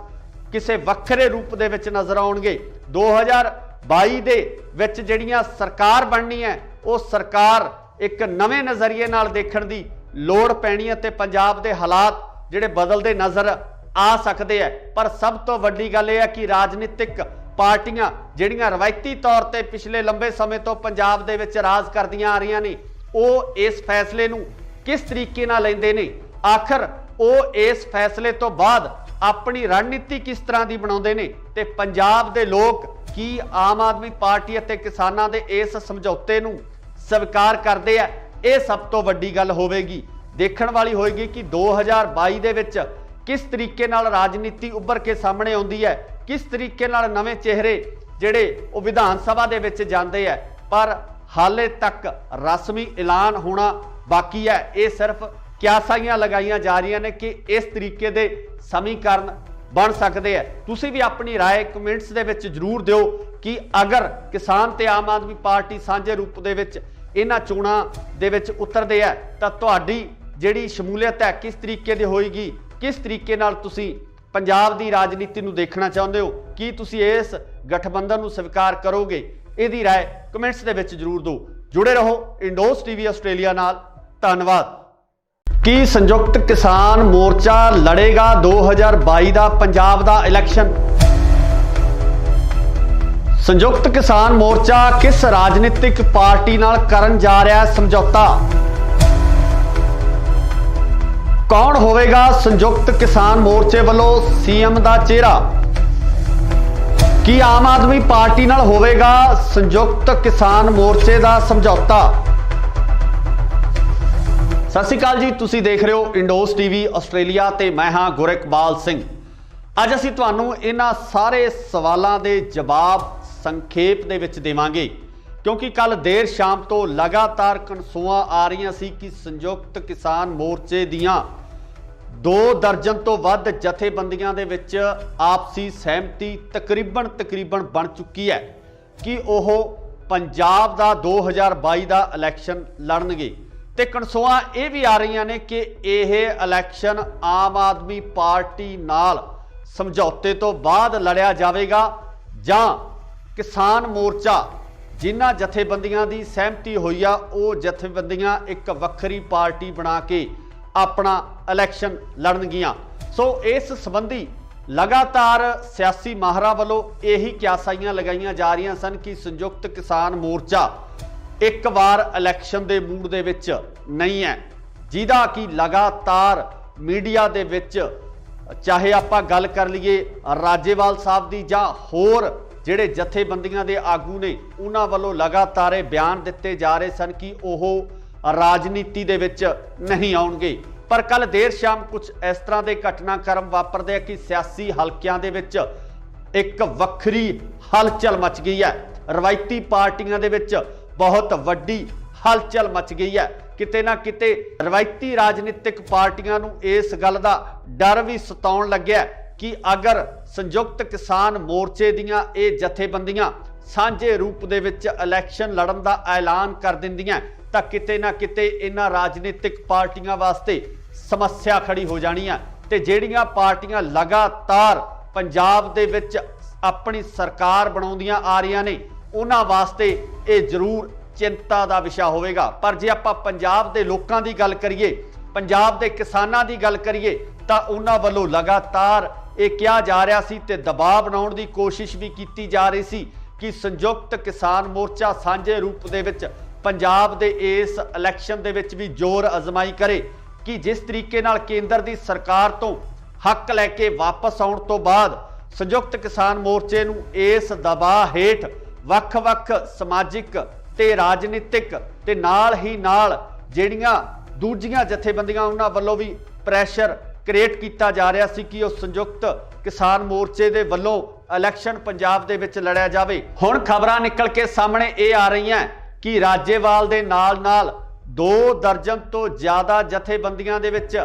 ਕਿਸੇ ਵੱਖਰੇ ਰੂਪ ਦੇ ਵਿੱਚ ਨਜ਼ਰ ਆਉਣਗੇ। 2022 ਦੇ ਵਿੱਚ ਜਿਹੜੀਆਂ ਸਰਕਾਰ ਬਣਨੀ ਹੈ, ਉਹ ਸਰਕਾਰ ਇੱਕ ਨਵੇਂ ਨਜ਼ਰੀਏ ਨਾਲ ਦੇਖਣ ਦੀ ਲੋੜ ਪੈਣੀ ਹੈ ਤੇ ਪੰਜਾਬ ਦੇ ਹਾਲਾਤ ਜਿਹੜੇ ਬਦਲਦੇ ਨਜ਼ਰ ਆ ਸਕਦੇ ਆ। ਪਰ ਸਭ ਤੋਂ ਵੱਡੀ ਗੱਲ ਇਹ ਹੈ ਕਿ ਰਾਜਨੀਤਿਕ ਪਾਰਟੀਆਂ ਜਿਹੜੀਆਂ ਰਵਾਇਤੀ ਤੌਰ ਤੇ ਪਿਛਲੇ ਲੰਬੇ ਸਮੇਂ ਤੋਂ ਪੰਜਾਬ ਦੇ ਵਿੱਚ ਰਾਜ ਕਰਦੀਆਂ ਆ ਰਹੀਆਂ ਨੇ, ਉਹ ਇਸ ਫੈਸਲੇ ਨੂੰ ਕਿਸ ਤਰੀਕੇ ਨਾਲ ਲੈਂਦੇ ਨੇ, ਆਖਰ ਉਹ ਇਸ ਫੈਸਲੇ ਤੋਂ ਬਾਅਦ ਆਪਣੀ ਰਣਨੀਤੀ ਕਿਸ ਤਰ੍ਹਾਂ ਦੀ ਬਣਾਉਂਦੇ ਨੇ, ਤੇ ਪੰਜਾਬ ਦੇ ਲੋਕ ਕੀ ਆਮ ਆਦਮੀ ਪਾਰਟੀ ਅਤੇ ਕਿਸਾਨਾਂ ਦੇ ਇਸ ਸਮਝੌਤੇ ਨੂੰ ਸਵੀਕਾਰ ਕਰਦੇ ਆ। ਇਹ ਸਭ ਤੋਂ ਵੱਡੀ ਗੱਲ ਹੋਵੇਗੀ, ਦੇਖਣ ਵਾਲੀ ਹੋਏਗੀ ਕਿ 2022 ਦੇ ਵਿੱਚ ਕਿਸ ਤਰੀਕੇ ਨਾਲ ਰਾਜਨੀਤੀ ਉੱਭਰ ਕੇ ਸਾਹਮਣੇ ਆਉਂਦੀ ਹੈ, ਕਿਸ ਤਰੀਕੇ ਨਾਲ ਨਵੇਂ ਚਿਹਰੇ ਜਿਹੜੇ ਉਹ ਵਿਧਾਨ ਸਭਾ ਦੇ ਵਿੱਚ ਜਾਂਦੇ ਆ। ਪਰ ਹਾਲੇ ਤੱਕ ਰਸਮੀ ਐਲਾਨ ਹੋਣਾ ਬਾਕੀ ਹੈ। ਇਹ ਸਿਰਫ ਕਿਆਸਾਈਆਂ ਲਗਾਈਆਂ ਜਾ ਰਹੀਆਂ ਨੇ ਕਿ ਇਸ ਤਰੀਕੇ ਦੇ ਸਮੀਕਰਨ ਬਣ ਸਕਦੇ ਆ। ਤੁਸੀਂ ਵੀ ਆਪਣੀ ਰਾਏ ਕਮੈਂਟਸ ਦੇ ਵਿੱਚ ਜ਼ਰੂਰ ਦਿਓ ਕਿ ਅਗਰ ਕਿਸਾਨ ਤੇ ਆਮ ਆਦਮੀ ਪਾਰਟੀ ਸਾਂਝੇ ਰੂਪ ਦੇ ਵਿੱਚ ਇਹਨਾਂ ਚੋਣਾਂ ਦੇ ਵਿੱਚ ਉਤਰਦੇ ਆ, ਤਾਂ ਤੁਹਾਡੀ ਜਿਹੜੀ ਸ਼ਮੂਲੀਅਤ ਹੈ ਕਿਸ ਤਰੀਕੇ ਦੀ ਹੋਏਗੀ, ਕਿਸ ਤਰੀਕੇ ਨਾਲ ਤੁਸੀਂ ਪੰਜਾਬ ਦੀ ਰਾਜਨੀਤੀ ਨੂੰ ਦੇਖਣਾ ਚਾਹੁੰਦੇ ਹੋ, ਕੀ ਤੁਸੀਂ ਇਸ ਗਠਬੰਧਨ ਨੂੰ ਸਵੀਕਾਰ ਕਰੋਗੇ? ਇਹਦੀ ਰਾਏ ਕਮੈਂਟਸ ਦੇ ਵਿੱਚ ਜ਼ਰੂਰ ਦਿਓ। ਜੁੜੇ ਰਹੋ ਇੰਡੋਸ ਟੀਵੀ ਆਸਟ੍ਰੇਲੀਆ ਨਾਲ। ਧੰਨਵਾਦ। ਕੀ ਸੰਯੁਕਤ ਕਿਸਾਨ ਮੋਰਚਾ ਲੜੇਗਾ 2022 ਦਾ ਪੰਜਾਬ ਦਾ ਇਲੈਕਸ਼ਨ? ਸੰਯੁਕਤ ਕਿਸਾਨ ਮੋਰਚਾ ਕਿਸ ਰਾਜਨੀਤਿਕ ਪਾਰਟੀ ਨਾਲ ਕਰਨ ਜਾ ਰਿਹਾ ਹੈ ਸਮਝੌਤਾ? ਕੌਣ ਹੋਵੇਗਾ ਸੰਯੁਕਤ ਕਿਸਾਨ ਮੋਰਚੇ ਵੱਲੋਂ ਸੀਐਮ ਦਾ ਚਿਹਰਾ? ਕੀ ਆਮ ਆਦਮੀ ਪਾਰਟੀ ਨਾਲ ਹੋਵੇਗਾ ਸੰਯੁਕਤ ਕਿਸਾਨ ਮੋਰਚੇ ਦਾ ਸਮਝੌਤਾ? ਸਤਿ ਸ਼੍ਰੀ ਅਕਾਲ ਜੀ, ਤੁਸੀਂ ਦੇਖ ਰਹੇ ਹੋ ਇੰਡੋਸ ਟੀਵੀ ਆਸਟ੍ਰੇਲੀਆ ਤੇ ਮੈਂ ਹਾਂ ਗੁਰਿਕਬਾਲ ਸਿੰਘ। ਅੱਜ ਅਸੀਂ ਤੁਹਾਨੂੰ ਇਹਨਾਂ ਸਾਰੇ ਸਵਾਲਾਂ ਦੇ ਜਵਾਬ ਸੰਖੇਪ ਦੇ ਵਿੱਚ ਦੇਵਾਂਗੇ, ਕਿਉਂਕਿ ਕੱਲ ਦੇਰ ਸ਼ਾਮ ਤੋਂ ਲਗਾਤਾਰ ਕਨਸੂਆਂ ਆ ਰਹੀਆਂ ਸੀ ਕਿ ਸੰਯੁਕਤ ਕਿਸਾਨ ਮੋਰਚੇ ਦੀਆਂ 2 ਦਰਜਨ ਤੋਂ ਵੱਧ ਜਥੇਬੰਦੀਆਂ ਦੇ ਵਿੱਚ ਆਪਸੀ ਸਹਿਮਤੀ ਤਕਰੀਬਨ ਬਣ ਚੁੱਕੀ ਹੈ ਕਿ ਉਹ ਪੰਜਾਬ ਦਾ 2022 ਦਾ ਇਲੈਕਸ਼ਨ ਲੜਨਗੇ। ਤੇ ਕਨਸੂਆਂ ਇਹ ਵੀ ਆ ਰਹੀਆਂ ਨੇ ਕਿ ਇਹ ਇਲੈਕਸ਼ਨ ਆਮ ਆਦਮੀ ਪਾਰਟੀ ਨਾਲ ਸਮਝੌਤੇ ਤੋਂ ਬਾਅਦ ਲੜਿਆ ਜਾਵੇਗਾ ਜਾਂ ਕਿਸਾਨ ਮੋਰਚਾ ਜਿਨ੍ਹਾਂ ਜਥੇਬੰਦੀਆਂ ਦੀ ਸਹਿਮਤੀ ਹੋਈ ਆ, ਉਹ ਜਥੇਬੰਦੀਆਂ ਇੱਕ ਵੱਖਰੀ ਪਾਰਟੀ ਬਣਾ ਕੇ ਆਪਣਾ ਇਲੈਕਸ਼ਨ ਲੜਨਗੀਆਂ। ਸੋ ਇਸ ਸੰਬੰਧੀ ਲਗਾਤਾਰ ਸਿਆਸੀ ਮਾਹਰਾਂ ਵੱਲੋਂ ਇਹੀ ਕਿਆਸਾਈਆਂ ਲਗਾਈਆਂ ਜਾ ਰਹੀਆਂ ਸਨ ਕਿ ਸੰਯੁਕਤ ਕਿਸਾਨ ਮੋਰਚਾ ਇੱਕ ਵਾਰ ਇਲੈਕਸ਼ਨ ਦੇ ਮੂਡ ਦੇ ਵਿੱਚ ਨਹੀਂ ਹੈ, ਜਿਹਦਾ ਕਿ ਲਗਾਤਾਰ ਮੀਡੀਆ ਦੇ ਵਿੱਚ, ਚਾਹੇ ਆਪਾਂ ਗੱਲ ਕਰ ਲਈਏ ਰਾਜੇਵਾਲ ਸਾਹਿਬ ਦੀ ਜਾਂ ਹੋਰ ਜਿਹੜੇ ਜਥੇਬੰਦੀਆਂ ਦੇ ਆਗੂ ਨੇ, ਉਹਨਾਂ ਵੱਲੋਂ ਲਗਾਤਾਰ ਇਹ ਬਿਆਨ ਦਿੱਤੇ ਜਾ ਰਹੇ ਸਨ ਕਿ ਉਹ ਰਾਜਨੀਤੀ ਦੇ ਵਿੱਚ ਨਹੀਂ ਆਉਣਗੇ। ਪਰ ਕੱਲ ਦੇਰ ਸ਼ਾਮ ਕੁਝ ਇਸ ਤਰ੍ਹਾਂ ਦੇ ਘਟਨਾਕ੍ਰਮ ਵਾਪਰਦੇ ਆ ਕਿ ਸਿਆਸੀ ਹਲਕਿਆਂ ਦੇ ਵਿੱਚ ਇੱਕ ਵੱਖਰੀ ਹਲਚਲ ਮਚ ਗਈ ਹੈ। ਰਵਾਇਤੀ ਪਾਰਟੀਆਂ ਦੇ ਵਿੱਚ ਬਹੁਤ ਵੱਡੀ ਹਲਚਲ ਮਚ ਗਈ ਹੈ। ਕਿਤੇ ਨਾ ਕਿਤੇ ਰਵਾਇਤੀ ਰਾਜਨੀਤਿਕ ਪਾਰਟੀਆਂ ਨੂੰ ਇਸ ਗੱਲ ਦਾ ਡਰ ਵੀ ਸਤਾਉਣ ਲੱਗਿਆ ਕਿ ਅਗਰ ਸੰਯੁਕਤ ਕਿਸਾਨ ਮੋਰਚੇ ਦੀਆਂ ਇਹ ਜਥੇਬੰਦੀਆਂ ਸਾਂਝੇ ਰੂਪ ਦੇ ਵਿੱਚ ਇਲੈਕਸ਼ਨ ਲੜਨ ਦਾ ਐਲਾਨ ਕਰ ਦਿੰਦੀਆਂ ਤਾਂ ਕਿਤੇ ਨਾ ਕਿਤੇ ਇਹਨਾਂ ਰਾਜਨੀਤਿਕ ਪਾਰਟੀਆਂ ਵਾਸਤੇ ਸਮੱਸਿਆ ਖੜੀ ਹੋ ਜਾਣੀ ਆ ਤੇ ਜਿਹੜੀਆਂ ਪਾਰਟੀਆਂ ਲਗਾਤਾਰ ਪੰਜਾਬ ਦੇ ਵਿੱਚ ਆਪਣੀ ਸਰਕਾਰ ਬਣਾਉਂਦੀਆਂ ਆ ਰਹੀਆਂ ਨੇ ਉਹਨਾਂ ਵਾਸਤੇ ਇਹ ਜ਼ਰੂਰ ਚਿੰਤਾ ਦਾ ਵਿਸ਼ਾ ਹੋਵੇਗਾ। ਪਰ ਜੇ ਆਪਾਂ ਪੰਜਾਬ ਦੇ ਲੋਕਾਂ ਦੀ ਗੱਲ ਕਰੀਏ, ਪੰਜਾਬ ਦੇ ਕਿਸਾਨਾਂ ਦੀ ਗੱਲ ਕਰੀਏ ਤਾਂ ਉਹਨਾਂ ਵੱਲੋਂ ਲਗਾਤਾਰ ਇਹ ਕਿਹਾ ਜਾ ਰਿਹਾ ਸੀ ਤੇ ਦਬਾਅ ਬਣਾਉਣ ਦੀ ਕੋਸ਼ਿਸ਼ ਵੀ ਕੀਤੀ ਜਾ ਰਹੀ ਸੀ ਕਿ ਸੰਯੁਕਤ ਕਿਸਾਨ ਮੋਰਚਾ ਸਾਂਝੇ ਰੂਪ ਦੇ ਵਿੱਚ ਪੰਜਾਬ ਦੇ ਇਸ ਇਲੈਕਸ਼ਨ ਦੇ ਵਿੱਚ ਵੀ ਜ਼ੋਰ ਅਜ਼ਮਾਈ ਕਰੇ ਕਿ ਜਿਸ ਤਰੀਕੇ ਨਾਲ ਕੇਂਦਰ ਦੀ ਸਰਕਾਰ ਤੋਂ ਹੱਕ ਲੈ ਕੇ ਵਾਪਸ ਆਉਣ ਤੋਂ ਬਾਅਦ ਸੰਯੁਕਤ ਕਿਸਾਨ ਮੋਰਚੇ ਨੂੰ ਇਸ ਦਬਾਅ ਹੇਠ ਵੱਖ-ਵੱਖ ਸਮਾਜਿਕ ਤੇ ਰਾਜਨੀਤਿਕ ਤੇ ਨਾਲ ਹੀ ਨਾਲ ਜਿਹੜੀਆਂ ਦੂਜੀਆਂ ਜਥੇਬੰਦੀਆਂ ਉਹਨਾਂ ਵੱਲੋਂ ਵੀ ਪ੍ਰੈਸ਼ਰ ਕ੍ਰੀਏਟ ਕੀਤਾ ਜਾ ਰਿਹਾ ਸੀ ਕਿ ਉਹ ਸੰਯੁਕਤ ਕਿਸਾਨ ਮੋਰਚੇ ਦੇ ਵੱਲੋਂ ਇਲੈਕਸ਼ਨ ਪੰਜਾਬ ਦੇ ਵਿੱਚ ਲੜਿਆ ਜਾਵੇ। ਹੁਣ ਖਬਰਾਂ ਨਿਕਲ ਕੇ ਸਾਹਮਣੇ ਇਹ ਆ ਰਹੀਆਂ ਕਿ ਰਾਜੇਵਾਲ ਦੇ ਨਾਲ-ਨਾਲ 2 ਦਰਜਨ ਤੋਂ ਜ਼ਿਆਦਾ ਜਥੇਬੰਦੀਆਂ ਦੇ ਵਿੱਚ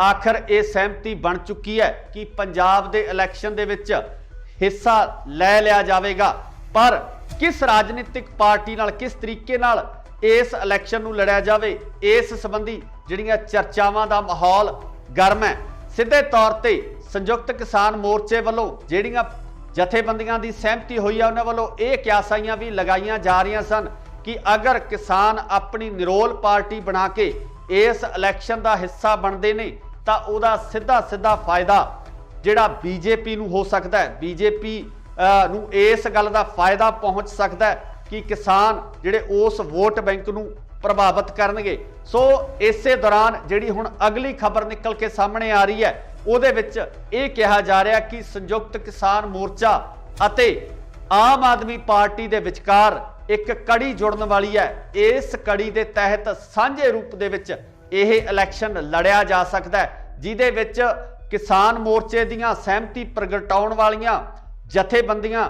ਆਖਰ ਇਹ ਸਹਿਮਤੀ ਬਣ ਚੁੱਕੀ ਹੈ ਕਿ ਪੰਜਾਬ ਦੇ ਇਲੈਕਸ਼ਨ ਦੇ ਵਿੱਚ ਹਿੱਸਾ ਲੈ ਲਿਆ ਜਾਵੇਗਾ। ਪਰ ਕਿਸ ਰਾਜਨੀਤਿਕ ਪਾਰਟੀ ਨਾਲ ਕਿਸ ਤਰੀਕੇ ਨਾਲ ਇਸ ਇਲੈਕਸ਼ਨ ਨੂੰ ਲੜਿਆ ਜਾਵੇ ਇਸ ਸੰਬੰਧੀ ਜਿਹੜੀਆਂ ਚਰਚਾਵਾਂ ਦਾ ਮਾਹੌਲ ਗਰਮ ਹੈ। ਸਿੱਧੇ ਤੌਰ ਤੇ ਸੰਯੁਕਤ ਕਿਸਾਨ ਮੋਰਚੇ ਵੱਲੋਂ ਜਿਹੜੀਆਂ ਜਥੇਬੰਦੀਆਂ ਦੀ ਸਹਿਮਤੀ ਹੋਈ ਹੈ ਉਹਨਾਂ ਵੱਲੋਂ ਇਹ ਕਿਆਸਾਈਆਂ ਵੀ ਲਗਾਈਆਂ ਜਾ ਰਹੀਆਂ ਸਨ ਕਿ ਅਗਰ ਕਿਸਾਨ ਆਪਣੀ ਨਿਰੋਲ ਪਾਰਟੀ ਬਣਾ ਕੇ ਇਸ ਇਲੈਕਸ਼ਨ ਦਾ ਹਿੱਸਾ ਬਣਦੇ ਨੇ ਤਾਂ ਉਹਦਾ ਸਿੱਧਾ ਫਾਇਦਾ ਜਿਹੜਾ ਬੀਜੇਪੀ ਨੂੰ ਹੋ ਸਕਦਾ ਹੈ। ਬੀਜੇਪੀ ਨੂੰ ਇਸ ਗੱਲ ਦਾ ਫਾਇਦਾ ਪਹੁੰਚ ਸਕਦਾ ਹੈ ਕਿ ਕਿਸਾਨ ਜਿਹੜੇ ਉਸ ਵੋਟ ਬੈਂਕ ਨੂੰ ਪ੍ਰਭਾਵਿਤ ਕਰਨਗੇ। ਸੋ ਇਸੇ ਦੌਰਾਨ ਜਿਹੜੀ ਹੁਣ ਅਗਲੀ ਖਬਰ ਨਿਕਲ ਕੇ ਸਾਹਮਣੇ ਆ ਰਹੀ ਹੈ ਉਹਦੇ ਵਿੱਚ ਇਹ ਕਿਹਾ ਜਾ ਰਿਹਾ ਕਿ ਸੰਯੁਕਤ ਕਿਸਾਨ ਮੋਰਚਾ ਅਤੇ ਆਮ ਆਦਮੀ ਪਾਰਟੀ ਦੇ ਵਿਚਕਾਰ ਇੱਕ ਕੜੀ ਜੁੜਨ ਵਾਲੀ ਹੈ। ਇਸ ਕੜੀ ਦੇ ਤਹਿਤ ਸਾਂਝੇ ਰੂਪ ਦੇ ਵਿੱਚ ਇਹ ਇਲੈਕਸ਼ਨ ਲੜਿਆ ਜਾ ਸਕਦਾ ਹੈ ਜਿਹਦੇ ਵਿੱਚ ਕਿਸਾਨ ਮੋਰਚੇ ਦੀਆਂ ਸਹਿਮਤੀ ਪ੍ਰਗਟਾਉਣ ਵਾਲੀਆਂ ਜਥੇਬੰਦੀਆਂ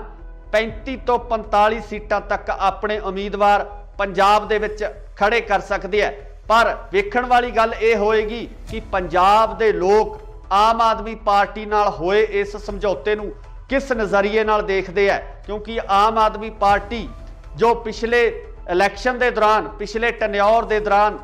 35 ਤੋਂ 45 ਸੀਟਾਂ ਤੱਕ ਆਪਣੇ ਉਮੀਦਵਾਰ ਪੰਜਾਬ ਦੇ ਵਿੱਚ ਖੜੇ ਕਰ ਸਕਦੇ ਆ। ਪਰ ਵੇਖਣ ਵਾਲੀ ਗੱਲ ਇਹ ਹੋਏਗੀ ਕਿ ਪੰਜਾਬ ਦੇ ਲੋਕ ਆਮ ਆਦਮੀ ਪਾਰਟੀ ਨਾਲ ਹੋਏ ਇਸ ਸਮਝੌਤੇ ਨੂੰ ਕਿਸ ਨਜ਼ਰੀਏ ਨਾਲ ਦੇਖਦੇ ਆ, ਕਿਉਂਕਿ ਆਮ ਆਦਮੀ ਪਾਰਟੀ ਜੋ ਪਿਛਲੇ ਇਲੈਕਸ਼ਨ ਦੇ ਦੌਰਾਨ ਪਿਛਲੇ ਟੈਨਿਓਰ ਦੇ ਦੌਰਾਨ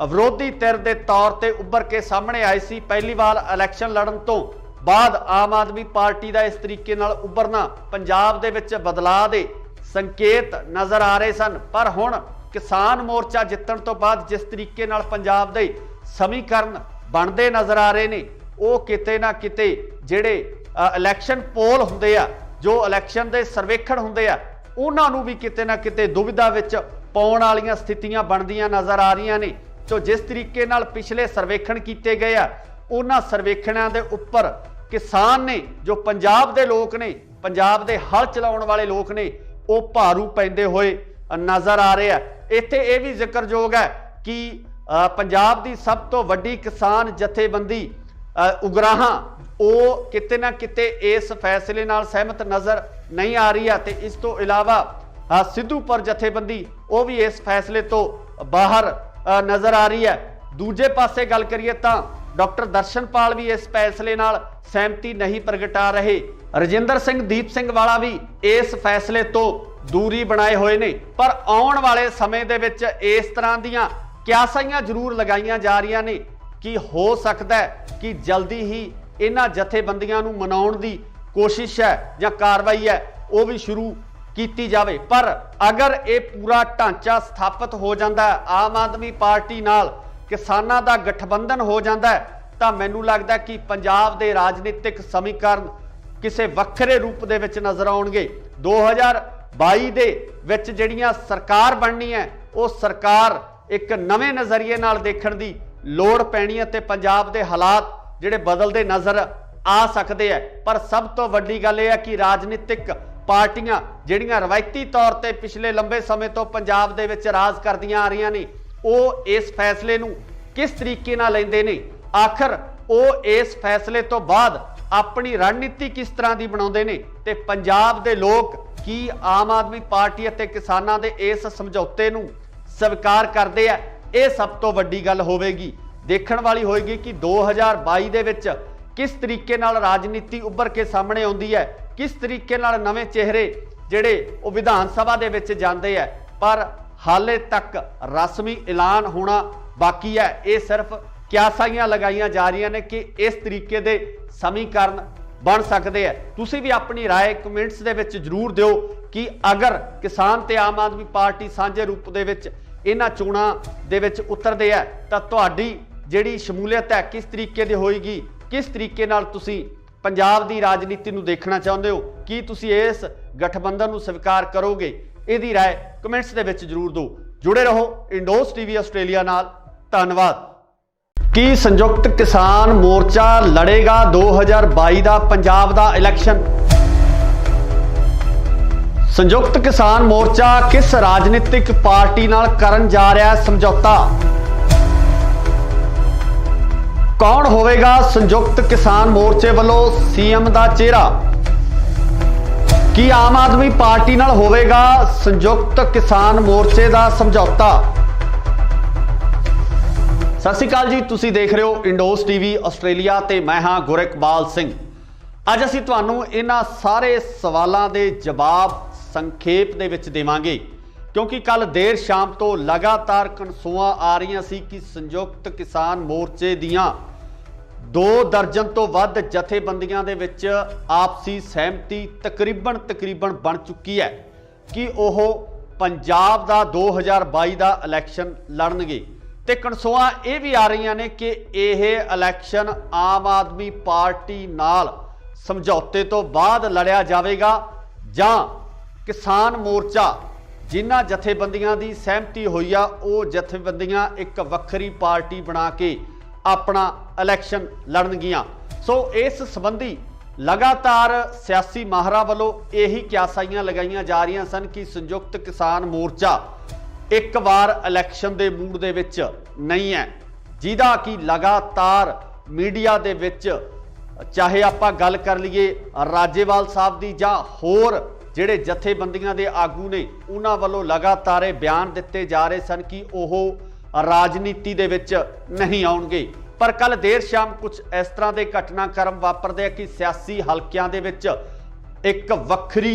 ਵਿਰੋਧੀ ਧਿਰ ਦੇ ਤੌਰ ਤੇ ਉੱਭਰ ਕੇ ਸਾਹਮਣੇ ਆਈ ਸੀ। ਪਹਿਲੀ ਵਾਰ ਇਲੈਕਸ਼ਨ ਲੜਨ ਤੋਂ ਬਾਅਦ ਆਮ ਆਦਮੀ ਪਾਰਟੀ ਦਾ ਇਸ ਤਰੀਕੇ ਨਾਲ ਉੱਭਰਨਾ ਪੰਜਾਬ ਦੇ ਵਿੱਚ ਬਦਲਾਅ ਦੇ ਸੰਕੇਤ ਨਜ਼ਰ ਆ ਰਹੇ ਸਨ। ਪਰ ਹੁਣ ਕਿਸਾਨ ਮੋਰਚਾ ਜਿੱਤਣ ਤੋਂ ਬਾਅਦ ਜਿਸ ਤਰੀਕੇ ਨਾਲ ਪੰਜਾਬ ਦੇ ਸਮੀਕਰਨ ਬਣਦੇ ਨਜ਼ਰ ਆ ਰਹੇ ਨੇ ਉਹ ਕਿਤੇ ਨਾ ਕਿਤੇ ਜਿਹੜੇ ਇਲੈਕਸ਼ਨ ਪੋਲ ਹੁੰਦੇ ਆ, ਜੋ ਇਲੈਕਸ਼ਨ ਦੇ ਸਰਵੇਖਣ ਹੁੰਦੇ ਆ, ਉਹਨਾਂ ਨੂੰ ਵੀ ਕਿਤੇ ਨਾ ਕਿਤੇ ਦੁਵਿਧਾ ਵਿੱਚ ਪਾਉਣ ਵਾਲੀਆਂ ਸਥਿਤੀਆਂ ਬਣਦੀਆਂ ਨਜ਼ਰ ਆ ਰਹੀਆਂ ਨੇ। ਸੋ ਜਿਸ ਤਰੀਕੇ ਨਾਲ ਪਿਛਲੇ ਸਰਵੇਖਣ ਕੀਤੇ ਗਏ ਆ ਉਹਨਾਂ ਸਰਵੇਖਣਾਂ ਦੇ ਉੱਪਰ ਕਿਸਾਨ ਨੇ, ਜੋ ਪੰਜਾਬ ਦੇ ਲੋਕ ਨੇ, ਪੰਜਾਬ ਦੇ ਹਲ ਚਲਾਉਣ ਵਾਲੇ ਲੋਕ ਨੇ, ਉਹ ਭਾਰੂ ਪੈਂਦੇ ਹੋਏ ਨਜ਼ਰ ਆ ਰਹੇ ਆ। ਇੱਥੇ ਇਹ ਵੀ ਜ਼ਿਕਰਯੋਗ ਹੈ ਕਿ ਪੰਜਾਬ ਦੀ ਸਭ ਤੋਂ ਵੱਡੀ ਕਿਸਾਨ ਜਥੇਬੰਦੀ ਉਗਰਾਹਾਂ ਉਹ ਕਿਤੇ ਨਾ ਕਿਤੇ ਇਸ ਫੈਸਲੇ ਨਾਲ ਸਹਿਮਤ ਨਜ਼ਰ ਨਹੀਂ ਆ ਰਹੀ ਹੈ ਤੇ ਇਸ ਤੋਂ ਇਲਾਵਾ ਸਿੱਧੂਪੁਰ ਜਥੇਬੰਦੀ ਉਹ ਵੀ ਇਸ ਫੈਸਲੇ ਤੋਂ ਬਾਹਰ ਨਜ਼ਰ ਆ ਰਹੀ ਹੈ। ਦੂਜੇ ਪਾਸੇ ਗੱਲ ਕਰੀਏ ਤਾਂ ਡਾਕਟਰ ਦਰਸ਼ਨਪਾਲ ਵੀ ਇਸ ਫੈਸਲੇ ਨਾਲ ਸਹਿਮਤੀ ਨਹੀਂ ਪ੍ਰਗਟਾ ਰਹੇ। ਰਜਿੰਦਰ ਸਿੰਘ ਦੀਪ ਸਿੰਘ ਵਾਲਾ ਵੀ ਇਸ ਫੈਸਲੇ ਤੋਂ ਦੂਰੀ ਬਣਾਏ ਹੋਏ ਨੇ। ਪਰ ਆਉਣ ਵਾਲੇ ਸਮੇਂ ਦੇ ਵਿੱਚ ਇਸ ਤਰ੍ਹਾਂ ਦੀਆਂ ਕਿਆਸਾਈਆਂ ਜ਼ਰੂਰ ਲਗਾਈਆਂ ਜਾ ਰਹੀਆਂ ਨੇ ਕਿ ਹੋ ਸਕਦਾ ਹੈ ਕਿ ਜਲਦੀ ਹੀ ਇਹਨਾਂ ਜਥੇਬੰਦੀਆਂ ਨੂੰ ਮਨਾਉਣ ਦੀ ਕੋਸ਼ਿਸ਼ ਹੈ ਜਾਂ ਕਾਰਵਾਈ ਹੈ ਉਹ ਵੀ ਸ਼ੁਰੂ ਕੀਤੀ ਜਾਵੇ। ਪਰ ਅਗਰ ਇਹ ਪੂਰਾ ਢਾਂਚਾ ਸਥਾਪਿਤ ਹੋ ਜਾਂਦਾ ਹੈ, ਆਮ ਆਦਮੀ ਪਾਰਟੀ ਨਾਲ ਕਿਸਾਨਾਂ ਦਾ ਗਠਬੰਧਨ ਹੋ ਜਾਂਦਾ ਹੈ, ਤਾਂ ਮੈਨੂੰ ਲੱਗਦਾ ਕਿ ਪੰਜਾਬ ਦੇ ਰਾਜਨੀਤਿਕ ਸਮੀਕਰਨ ਕਿਸੇ ਵੱਖਰੇ ਰੂਪ ਦੇ ਵਿੱਚ ਨਜ਼ਰ ਆਉਣਗੇ। 2022 ਦੇ ਵਿੱਚ ਜਿਹੜੀਆਂ ਸਰਕਾਰ ਬਣਨੀ ਹੈ ਉਹ ਸਰਕਾਰ ਇੱਕ ਨਵੇਂ ਨਜ਼ਰੀਏ ਨਾਲ ਦੇਖਣ ਦੀ ਲੋੜ ਪੈਣੀ ਹੈ ਤੇ ਪੰਜਾਬ ਦੇ ਹਾਲਾਤ ਜਿਹੜੇ ਬਦਲਦੇ ਨਜ਼ਰ ਆ ਸਕਦੇ ਆ। ਪਰ ਸਭ ਤੋਂ ਵੱਡੀ ਗੱਲ ਇਹ ਹੈ ਕਿ ਰਾਜਨੀਤਿਕ ਪਾਰਟੀਆਂ ਜਿਹੜੀਆਂ ਰਵਾਇਤੀ ਤੌਰ ਤੇ ਪਿਛਲੇ ਲੰਬੇ ਸਮੇਂ ਤੋਂ ਪੰਜਾਬ ਦੇ ਵਿੱਚ ਰਾਜ ਕਰਦੀਆਂ ਆ ਰਹੀਆਂ ਨੇ ਉਹ ਇਸ ਫੈਸਲੇ ਨੂੰ ਕਿਸ ਤਰੀਕੇ ਨਾਲ ਲੈਂਦੇ ਨੇ, ਆਖਰ ਉਹ ਇਸ ਫੈਸਲੇ ਤੋਂ ਬਾਅਦ ਆਪਣੀ ਰਣਨੀਤੀ ਕਿਸ ਤਰ੍ਹਾਂ ਦੀ ਬਣਾਉਂਦੇ ਨੇ ਤੇ ਪੰਜਾਬ ਦੇ ਲੋਕ ਕੀ ਆਮ ਆਦਮੀ ਪਾਰਟੀ ਅਤੇ ਕਿਸਾਨਾਂ ਦੇ ਇਸ ਸਮਝੌਤੇ ਨੂੰ ਸਵੀਕਾਰ ਕਰਦੇ ਆ ਇਹ ਸਭ ਤੋਂ ਵੱਡੀ ਗੱਲ ਹੋਵੇਗੀ, ਦੇਖਣ ਵਾਲੀ ਹੋਏਗੀ कि 2022 ਦੇ ਵਿੱਚ किस तरीके नाल राजनीति उभर के सामने आउंदी है, किस तरीके नाल नवे चेहरे जिहड़े वो विधान सभा दे विच जांदे है। पर हाले तक रस्मी ऐलान होना बाकी है। ये सिर्फ क्यासाइयां लगाइयां जा रही ने कि इस तरीके दे समीकरण बन सकते हैं। तुसीं भी अपनी राय कमेंट्स दे विच जरूर दिओ कि अगर किसान ते आम आदमी पार्टी सांझे रूप दे विच इन्हां चोणां दे विच उतरदे है तां तुहाडी जिहड़ी शमूलीयत है किस तरीके दी होएगी, किस तरीके नाल तुसी पंजाब दी राजनीति नूं देखना चाहुंदे हो, कि तुसी इस गठबंधन नूं स्वीकार करोगे? इहदी राय कमेंट्स दे विच जरूर दो। जुड़े रहो इंडोस टीवी आस्ट्रेलिया नाल। धन्नवाद। की संयुक्त किसान मोर्चा लड़ेगा 2022 दा पंजाब दा इलैक्शन? संयुक्त किसान मोर्चा किस राजनीतिक पार्टी नाल करन जा रहा है समझौता? कौन होवेगा संयुक्त किसान मोर्चे वालों सीएम दा चेहरा? की आम आदमी पार्टी नाल होवेगा संयुक्त किसान मोर्चे दा समझौता? सत श्री अकाल जी, तुसी देख रहे हो इंडोस टीवी आस्ट्रेलिया ते मैं हां गुरकबाल सिंह। अज असीं तुहानूं इन्हां सारे सवालां दे जवाब संखेप दे विच देवांगे, क्योंकि कल देर शाम तो लगातार कनसूआं आ रही सी कि संयुक्त किसान मोर्चे दियां 2 दर्जन तो वध जथेबंदियां दे विच आपसी सहमति तकरीबन बन चुकी है कि ओह पंजाब दा 2022 दा इलैक्शन लड़नगे। ते कनसूआं ये भी आ रही ने कि यह इलैक्शन आम आदमी पार्टी नाल समझौते तो बाद लड़िया जाएगा जां किसान मोर्चा जिन्हां जथेबंदियां दी सहमति हुई आ वो जथेबंदियां एक वक्खरी पार्टी बना के अपना इलैक्शन लड़नगियां। सो इस संबंधी लगातार सियासी माहरां वालों यही क्यासाइयां लगाइयां जा रही सन कि संयुक्त किसान मोर्चा एक बार इलैक्शन के मूड दे विच नहीं है, जिहदा कि लगातार मीडिया दे विच चाहे आपां गल कर लीए राजेवाल साहब दी जां होर जिहड़े जथेबंदियां दे आगू ने उन्हां वालों लगातार बयान दिते जा रहे सन कि ओह राजनीति दे विच नहीं आउणगे। पर कल देर शाम कुछ इस तरह के घटनाक्रम वापरदे कि सियासी हलकियां दे विच एक वक्खरी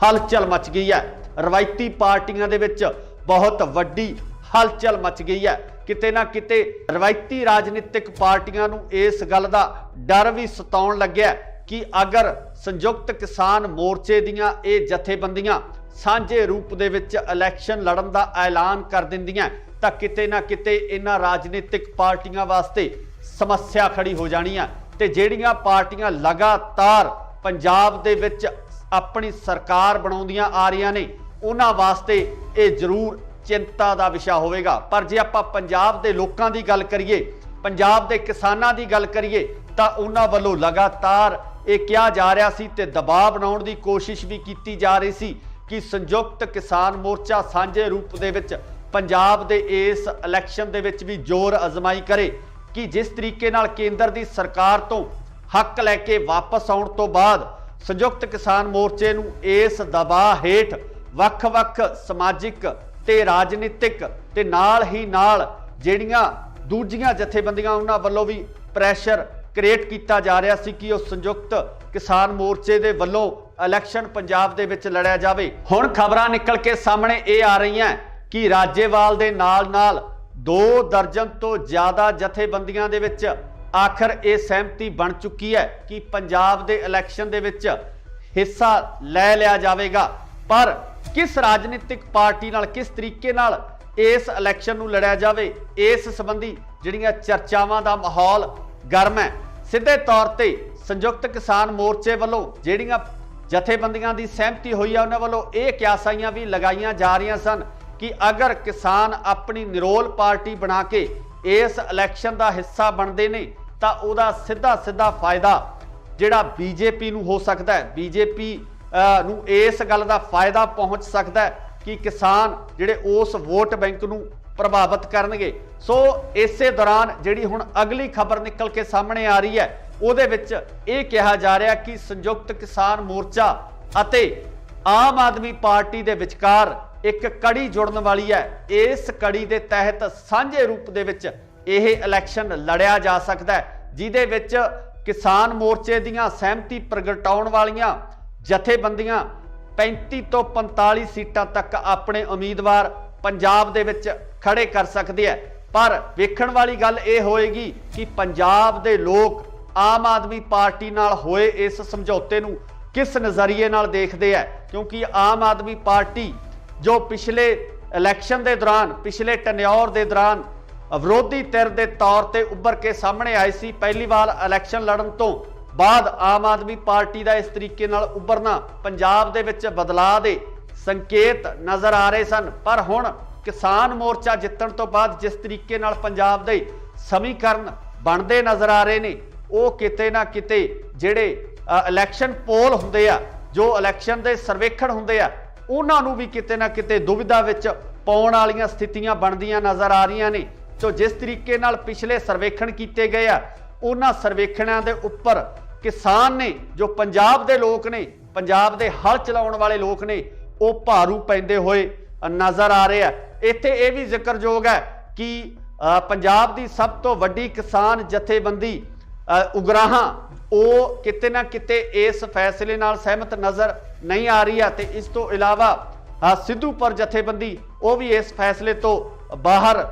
हलचल मच गई है। रवायती पार्टियां दे विच बहुत वड्डी हलचल मच गई है। किते ना किते रवायती राजनीतिक पार्टियां नूं इस गल दा डर भी सताउण लग्या कि अगर संयुक्त किसान मोर्चे दियां ये जथेबंदियां सांझे रूप दे विच इलैक्शन लड़न दा ऐलान कर दिंदियां तां किते ना किते इन्हां राजनीतिक पार्टियां वास्ते समस्या खड़ी हो जानी है। ते जिहड़ियां पार्टियां लगातार पंजाब दे विच अपनी सरकार बनाउंदियां आ रही ने उन्हां वास्ते ये जरूर चिंता दा विषय होवेगा। पर जे आपां पंजाब दे लोकां दी गल करिए, पंजाब दे किसानां दी गल करिए तां उन्हां वल्लों लगातार ये कहा जा रहा सी ते दबाव बनाउण दी कोशिश भी की जा रही सी कि संयुक्त किसान मोर्चा सांझे रूप दे विच पंजाब दे इस इलैक्शन दे विच भी जोर अजमाई करे कि जिस तरीके नाल केंद्र दी सरकार तो हक लैके वापस आउण तो बाद संयुक्त किसान मोर्चे नूं इस दबाव हेठ वख-वख समाजिक ते राजनीतिक ते नाल ही नाल जिहड़ियां दूजियां जथेबंदियां उन्हां वल्लों भी प्रैशर क्रिएट किया जा रहा सी कि संयुक्त किसान मोर्चे दे वल्लों इलैक्शन पंजाब दे विच लड़िया जावे। हुण खबरां निकल के सामने ये आ रही हैं कि राजेवाल दे नाल 2 दर्जन तो ज़्यादा जथेबंदियां दे विच आखिर ये सहमति बन चुकी है कि पंजाब दे इलैक्शन दे विच हिस्सा लै लिया जाएगा। पर किस राजनीतिक पार्टी नाल किस तरीके नाल इस इलैक्शन नूं लड़िया जावे, इस संबंधी जिहड़ियां चर्चावां दा माहौल गर्म है। सीधे तौर पर संयुक्त किसान मोर्चे वालों जिहड़ियां जथेबंदियां दी सहमति हुई है उन्हां वालों ये क्यासाइयां भी लगाइयां जा रही सन कि अगर किसान अपनी निरोल पार्टी बना के इस इलैक्शन का हिस्सा बनते ने तो उहदा सीधा सीधा फायदा जिहड़ा बीजेपी नूं हो सकता है, बीजेपी नूं इस गल का फायदा पहुँच सकता है कि किसान जिहड़े उस वोट बैंक नूं प्रभावित करनगे। सो इसे दौरान जिहड़ी हुण अगली खबर निकल के सामने आ रही है उहदे विच ये कहा जा रहा कि संयुक्त किसान मोर्चा अते आम आदमी पार्टी दे विचकार एक कड़ी जुड़न वाली है। इस कड़ी के तहत सांझे रूप दे विच यह इलैक्शन लड़िया जा सकता है, जिहदे विच किसान मोर्चे दीयां सहमति प्रगटाउण वालियां जथेबंदियां 35 तो 45 सीटां तक अपने उम्मीदवार पंजाब दे विच खड़े कर सकते हैं। पर वेखण वाली गल यह होएगी कि पंजाब दे लोग आम आदमी पार्टी नाल होए इस समझौते नूं किस नज़रिए नाल देखते हैं, क्योंकि आम आदमी पार्टी जो पिछले इलैक्शन के दौरान पिछले टन्योर के दौरान विरोधी धिर के तौर पर उभर के सामने आई सी, पहली बार इलैक्शन लड़न तो बाद आम आदमी पार्टी का इस तरीके नाल उभरना पंजाब दे विच बदलाव के संकेत नज़र आ रहे सन। पर हुण किसान मोर्चा जितण तो बाद जिस तरीके नाल पंजाब दे समीकरण बनते नज़र आ रहे ने, वो किते ना किते जिहड़े इलैक्शन पोल हुंदे आ, जो इलैक्शन के सर्वेखण हुंदे आ, उन्हां नूं भी किते ना किते दुविधा विच पाउण वालीआं स्थितियां बनदियां नज़र आ रहीआं ने। तो जिस तरीके नाल पिछले सर्वेखण कीते गए आ, उन्हां सर्वेखणां दे उप्पर किसान ने, जो पंजाब दे लोक ने, पंजाब दे हल चलाउण वाले लोक ने, वो भारू पैंदे होए नज़र आ रहे हैं। इत्थे यह भी जिक्रयोग है कि पंजाब की सब तो वड्डी किसान जथेबंदी उगराहां वो किते ना किते इस फैसले नाल सहमत नज़र नहीं आ रही है। तो इस तो इलावा सिद्धूपुर जथेबंदी वो भी इस फैसले तो बाहर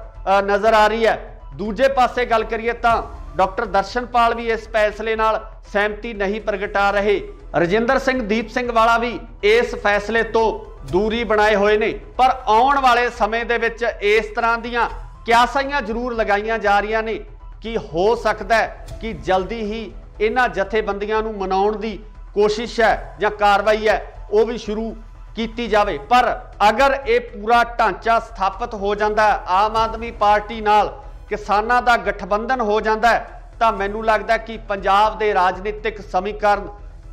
नज़र आ रही है। दूजे पासे गल करिए तो डॉक्टर दर्शनपाल भी इस फैसले नाल सहमति नहीं प्रगटा रहे। रजिंदर सिंह दीप सिंह वाला भी इस फैसले तो दूरी बनाए हुए ने। पर आउण वाले समय दे विच इस तरह दीयां क्यासाइयां जरूर लगाईयां जा रही ने कि हो सकता है कि जल्दी ही इन्हां जथेबंदियां नूं मनाउण दी कोशिश है या कार्रवाई है वो भी शुरू की जाए। पर अगर ये पूरा ढांचा स्थापित हो जाता है, आम आदमी पार्टी नाल किसानां दा गठबंधन हो जाता है, तो मैनूं लगदा है कि पंजाब दे राजनीतिक समीकरण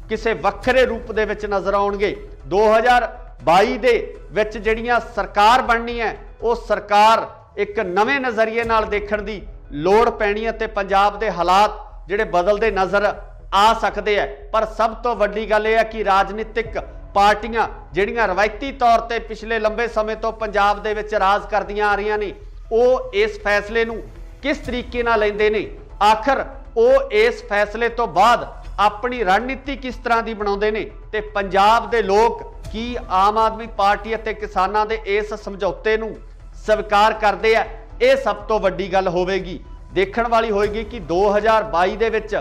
किसी वक्रे रूप दे विच नज़र आउणगे। 2022 दे विच जिहड़ियां सरकार बननी है, वो सरकार एक नवे नज़रिए नाल देखण दी लोड़ पैनी है ते पंजाब दे हालात जिहड़े बदलते नज़र आ सकते हैं। पर सब तो वड्डी गल यह है कि राजनीतिक पार्टियां जिहड़ियां रवायती तौर पर पिछले लंबे समय तो पंजाब दे विच राज करदियां आ रही ने, वो इस फैसले नूं किस तरीके नाल लैंदे ने, आखिर वो इस फैसले तो बाद अपनी रणनीति किस तरह की बनाउंदे ने, ते पंजाब दे लोग की आम आदमी पार्टी अते किसानां दे इस समझौते नूं स्वीकार करते हैं। यह सब तो वड्डी गल होवेगी, देखण वाली होएगी कि 2022 दे विच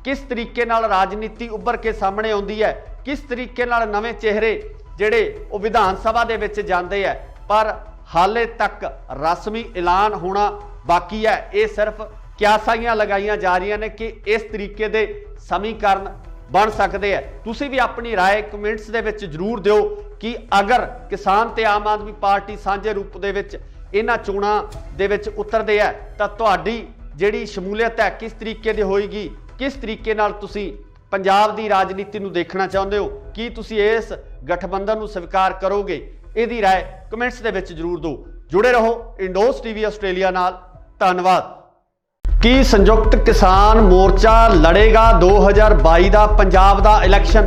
किस तरीके नाल राजनीति उभर के सामने आउंदी है, किस तरीके नाल नवे चेहरे जिहड़े वो विधान सभा दे विच जांदे है। पर हाले तक रस्मी ऐलान होना बाकी है। ये सिर्फ क्यासाइयां लगाईयां जा रही ने कि इस तरीके दे समीकरण बन सकते हैं। तुसीं भी अपनी राय कमेंट्स दे विच जरूर दिओ कि अगर किसान ते आम आदमी पार्टी सांझे रूप दे विच इन्हां चोणां दे विच उतरदे है तां तुहाडी जिहड़ी शमूलीयत है किस तरीके दी होएगी, किस तरीके नाल तुसीं पंजाब दी राजनीति नूं देखना चाहुंदे हो, कि तुसीं इस गठबंधन नूं स्वीकार करोगे? इहदी राय कमेंट्स दे विच जरूर दो। जुड़े रहो इंडोस टीवी आस्ट्रेलिया नाल। धन्नवाद। की संयुक्त किसान मोर्चा लड़ेगा 2022 का पंजाब का इलैक्शन?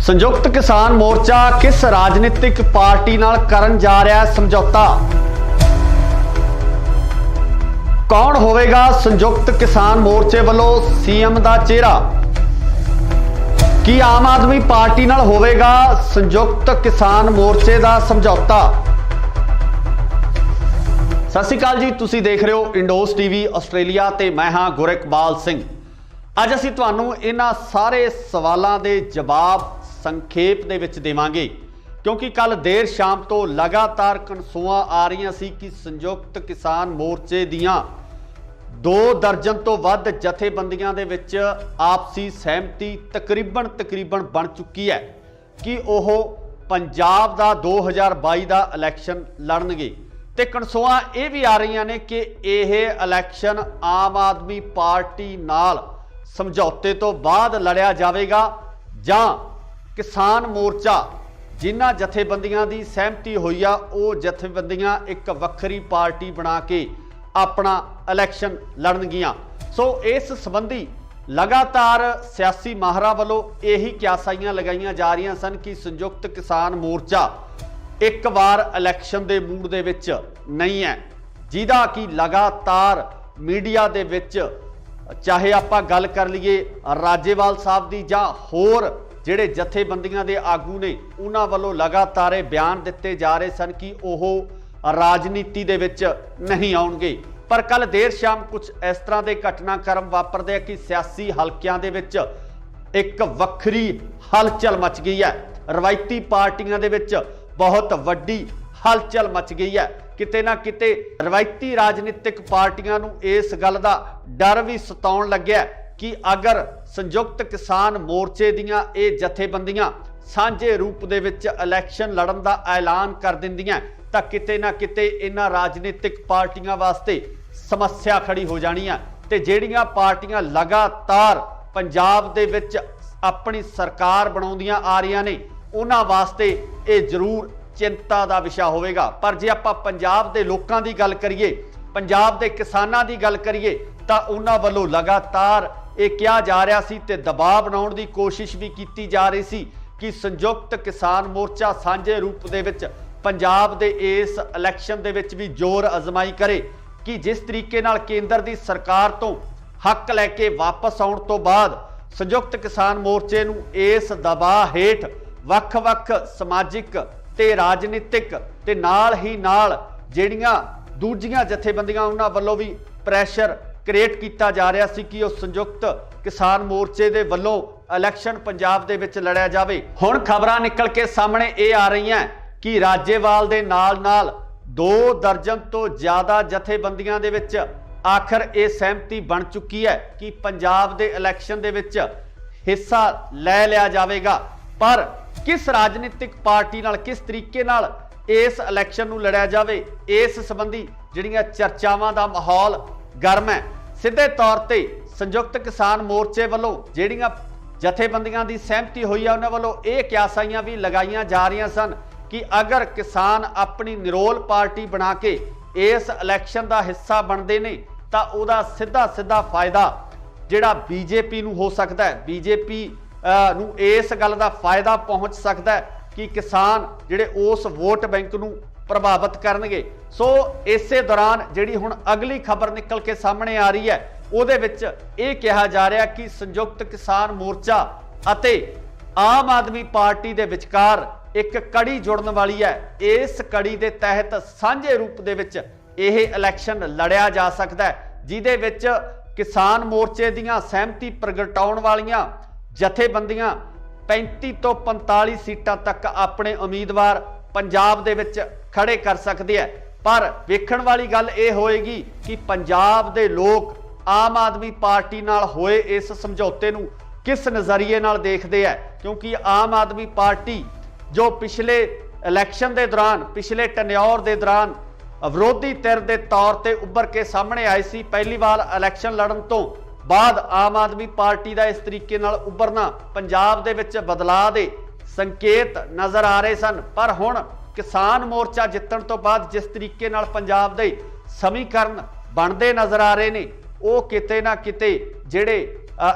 संयुक्त किसान मोर्चा किस राजनीतिक पार्टी नाल करन जा रहा है समझौता? कौन होवेगा संयुक्त किसान मोर्चे वालों सीएम का चेहरा? की आम आदमी पार्टी नाल होवेगा संयुक्त किसान मोर्चे का समझौता? सत श्री अकाल जी, तुसीं देख रहे हो इंडोस टीवी आस्ट्रेलिया ते मैं हाँ गुरकबाल सिंह। अज असीं तुहानूं इन्हां सारे सवालों के जवाब संखेप दे विच देवांगे, क्योंकि कल देर शाम तो लगातार कनसूआं आ रही सी कि संयुक्त किसान मोर्चे दियां 2 दर्जन तो वध जथेबंदियां दे विच आपसी सहमति तकरीबन बन चुकी है कि वह पंजाब का 2022 का इलैक्शन लड़नगे। ते कनसूआं ये भी आ रही ने कि यह इलैक्शन आम आदमी पार्टी नाल समझौते तो बाद लड़िया जाएगा जां किसान मोर्चा जिन्हां जथेबंदियां की सहमति हुई आ वो जथेबंदियां एक वक्री पार्टी बना के अपना इलैक्शन लड़नगियां। सो इस संबंधी लगातार सियासी माहरां ਵੱਲੋਂ यही क्यासाइयां लगाईਆਂ जा रही सन कि संयुक्त किसान मोर्चा एक बार इलैक्शन के मूड ਦੇ ਵਿੱਚ नहीं है, जिहदा कि लगातार मीडिया ਦੇ ਵਿੱਚ चाहे आपां गल कर लीए राजेवाल साहब की जां होर ਜਿਹੜੇ ਜਥੇਬੰਦੀਆਂ ਦੇ ਆਗੂ ਨੇ ਉਹਨਾਂ ਵੱਲੋਂ लगातार ਇਹ ਬਿਆਨ ਦਿੱਤੇ ਜਾ ਰਹੇ ਸਨ कि ਉਹ ਰਾਜਨੀਤੀ ਦੇ ਵਿੱਚ नहीं ਆਉਣਗੇ। पर कल देर शाम कुछ इस तरह के घटनाक्रम वापरते हैं कि सियासी हलकों के विच एक वक्री हलचल मच गई है। रवायती पार्टियां दे विच बहुत वड्डी हलचल मच गई है। किते ना किते रवायती राजनीतिक पार्टियां नूं इस गल दा डर भी सताउण लग्या कि अगर संयुक्त किसान मोर्चे दीयां ये जथेबंदियां सांझे रूप दे विच इलैक्शन लड़न दा ऐलान कर दिंदियां तां किते ना किते इन्हां राजनीतिक पार्टियां वास्ते समस्या खड़ी हो जानी है। ते ਜਿਹੜੀਆਂ पार्टियां लगातार पंजाब दे विच अपनी सरकार बनाउंदियां आ रही ने उन्हां वास्ते ये जरूर चिंता का विषय होवेगा। पर जे आपां पंजाब दे लोकां दी गल करिए, पंजाब दे किसानां दी गल करिए तां उन्हां वल्लों लगातार ये कहा जा रहा सी ते दबाव बनाउण दी कोशिश भी की जा रही सी कि संयुक्त किसान मोर्चा सांझे रूप दे विच पंजाब दे इस इलैक्शन दे विच भी जोर अजमाई करे कि जिस तरीके नाल केंद्र की सरकार तो हक लैके वापस आउण तो बाद संयुक्त किसान मोर्चे नूं इस दबाव हेठ वख-वख समाजिक ते राजनीतिक ते नाल ही नाल जिहड़ियां दूजियां जथेबंदियां उन्हां वल्लों भी प्रैशर क्रिएट किया जा रहा सी कि उस संयुक्त किसान मोर्चे दे वल्लों इलैक्शन पंजाब दे विच लड़िया जावे। हुण खबरां निकल के सामने ये आ रही हैं कि राजेवाल दे नाल 2 दर्जन तो ज़्यादा जथेबंदियां दे विच आखिर ये सहमति बन चुकी है कि पंजाब दे इलैक्शन दे विच हिस्सा लै लिया जाएगा। पर किस राजनीतिक पार्टी नाल किस तरीके नाल इस इलैक्शन नूं लड़िया जाए इस संबंधी जिहड़ियां चर्चावां दा माहौल गर्म है। सीधे तौर ते संयुक्त किसान मोर्चे वालों जिहड़ियां जथेबंदियां दी सहमति हुई है उन्हां वालों ये क्यासाइयां भी लगाईयां जा रही सन कि अगर किसान अपनी निरोल पार्टी बना के इस इलैक्शन का हिस्सा बनते हैं तो उहदा सीधा सीधा फायदा जिहड़ा बीजेपी नूं हो सकता है, बीजेपी नूं इस गल का फायदा पहुँच सकता है कि किसान जिहड़े उस वोट बैंक नूं प्रभावित करनगे। सो इसे दौरान जिहड़ी हुण अगली खबर निकल के सामने आ रही है उहदे विच ये कहा जा रहा कि संयुक्त किसान मोर्चा अते आम आदमी पार्टी दे विचकार एक कड़ी जुड़न वाली है। इस कड़ी के तहत सांझे रूप दे विच यह इलैक्शन लड़िया जा सकता है जिहदे विच किसान मोर्चे दीयां सहमति प्रगटाउण वालियां जथेबंदियां 35 तो 45 सीटां तक अपने उम्मीदवार पंजाब दे विच खड़े कर सकते हैं। पर वेखण वाली गल ये होएगी कि पंजाब दे लोग आम आदमी पार्टी नाल होए इस समझौते नूं किस नज़रिए नाल देखते हैं, क्योंकि आम आदमी पार्टी जो पिछले इलैक्शन के दौरान पिछले टन्योर के दौरान विरोधी धिर के तौर पर उभर के सामने आई सी, पहली बार इलैक्शन लड़न तो बाद आम आदमी पार्टी का इस तरीके नाल उभरना पंजाब दे विच बदलाव के संकेत नज़र आ रहे सन। पर हुण किसान मोर्चा जितण तो बाद जिस तरीके नाल पंजाब दे समीकरण बनते नज़र आ रहे ने वो किते ना किते जिहड़े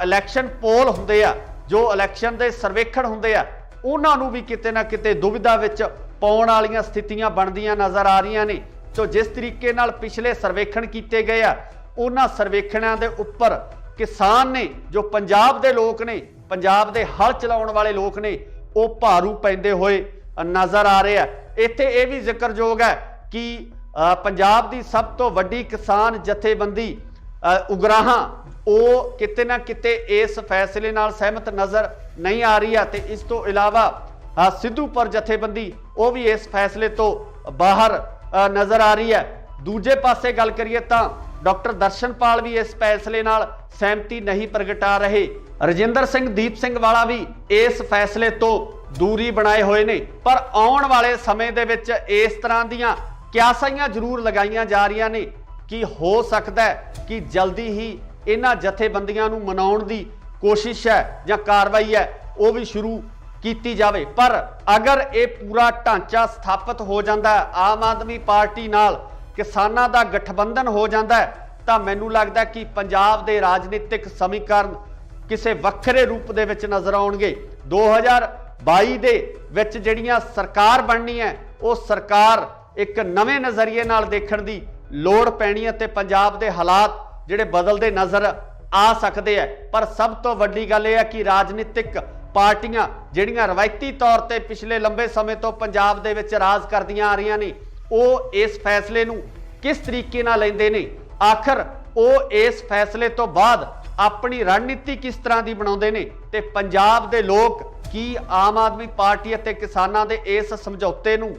इलैक्शन पोल हुंदे आ, जो इलैक्शन के सर्वेखण हुंदे आ उन्हां नूं भी किते ना किते दुविधा विच पाउण वालीआं स्थितियां बनदियां नज़र आ रही ने। तो जिस तरीके नाल पिछले सर्वेखण किए गए आ उन्हां सर्वेखणां दे उपर किसान ने जो पंजाब दे लोग ने पंजाब दे हल चलाउण वाले लोग ने वो भारू पैंदे होए नज़र आ रहे हैं। इत्थे ये भी जिक्रयोग है कि पंजाब की सब तो वड्डी किसान जथेबंदी उगराहां वो किते ना किते इस फैसले नाल सहमत नज़र नहीं आ रही है। तो इस तो इलावा सिद्धूपुर जथेबंदी वो भी इस फैसले तो बाहर नज़र आ रही है। दूजे पासे गल करिए तो डॉक्टर दर्शनपाल भी इस फैसले नाल सहमति नहीं प्रगटा रहे। रजिंदर सिंह दीप सिंह वाला भी इस फैसले तो दूरी बनाए हुए ने। पर आउण वाले समय दे विच इस तरह दीयां क्यासाइयां जरूर लगाईयां जा रही ने कि हो सकता है कि जल्दी ही इन्हां जथेबंदियां नूं मनाउण दी कोशिश है या कार्रवाई है वो भी शुरू की जाए। पर अगर ये पूरा ढांचा स्थापित हो जाता है, आम आदमी पार्टी नाल किसानां दा गठबंधन हो जाता है, तो मैनूं लगदा कि पंजाब दे राजनीतिक समीकरण ਕਿਸੇ ਵੱਖਰੇ ਰੂਪ ਦੇ ਵਿੱਚ ਨਜ਼ਰ ਆਉਣਗੇ। 2022 ਦੇ ਵਿੱਚ ਜਿਹੜੀਆਂ ਸਰਕਾਰ ਬਣਨੀ ਹੈ ਉਹ ਸਰਕਾਰ ਇੱਕ ਨਵੇਂ ਨਜ਼ਰੀਏ ਨਾਲ ਦੇਖਣ ਦੀ ਲੋੜ ਪੈਣੀ ਹੈ ਤੇ ਪੰਜਾਬ ਦੇ ਹਾਲਾਤ ਜਿਹੜੇ ਬਦਲਦੇ ਨਜ਼ਰ ਆ ਸਕਦੇ ਹੈ। ਪਰ ਸਭ ਤੋਂ ਵੱਡੀ ਗੱਲ ਇਹ ਹੈ ਕਿ ਰਾਜਨੀਤਿਕ ਪਾਰਟੀਆਂ ਜਿਹੜੀਆਂ ਰਵਾਇਤੀ ਤੌਰ ਤੇ ਪਿਛਲੇ ਲੰਬੇ ਸਮੇਂ ਤੋਂ ਪੰਜਾਬ ਦੇ ਵਿੱਚ ਰਾਜ ਕਰਦੀਆਂ ਆ ਰਹੀਆਂ ਨੇ ਉਹ ਇਸ ਫੈਸਲੇ ਨੂੰ ਕਿਸ ਤਰੀਕੇ ਨਾਲ ਲੈਂਦੇ ਨੇ, ਆਖਰ ਉਹ ਇਸ ਫੈਸਲੇ ਤੋਂ ਬਾਅਦ ਆਪਣੀ ਰਣਨੀਤੀ ਕਿਸ ਤਰ੍ਹਾਂ ਦੀ ਬਣਾਉਂਦੇ ਨੇ ਤੇ ਪੰਜਾਬ ਦੇ ਲੋਕ ਕੀ ਆਮ ਆਦਮੀ ਪਾਰਟੀ ਅਤੇ ਕਿਸਾਨਾਂ ਦੇ ਇਸ ਸਮਝੌਤੇ ਨੂੰ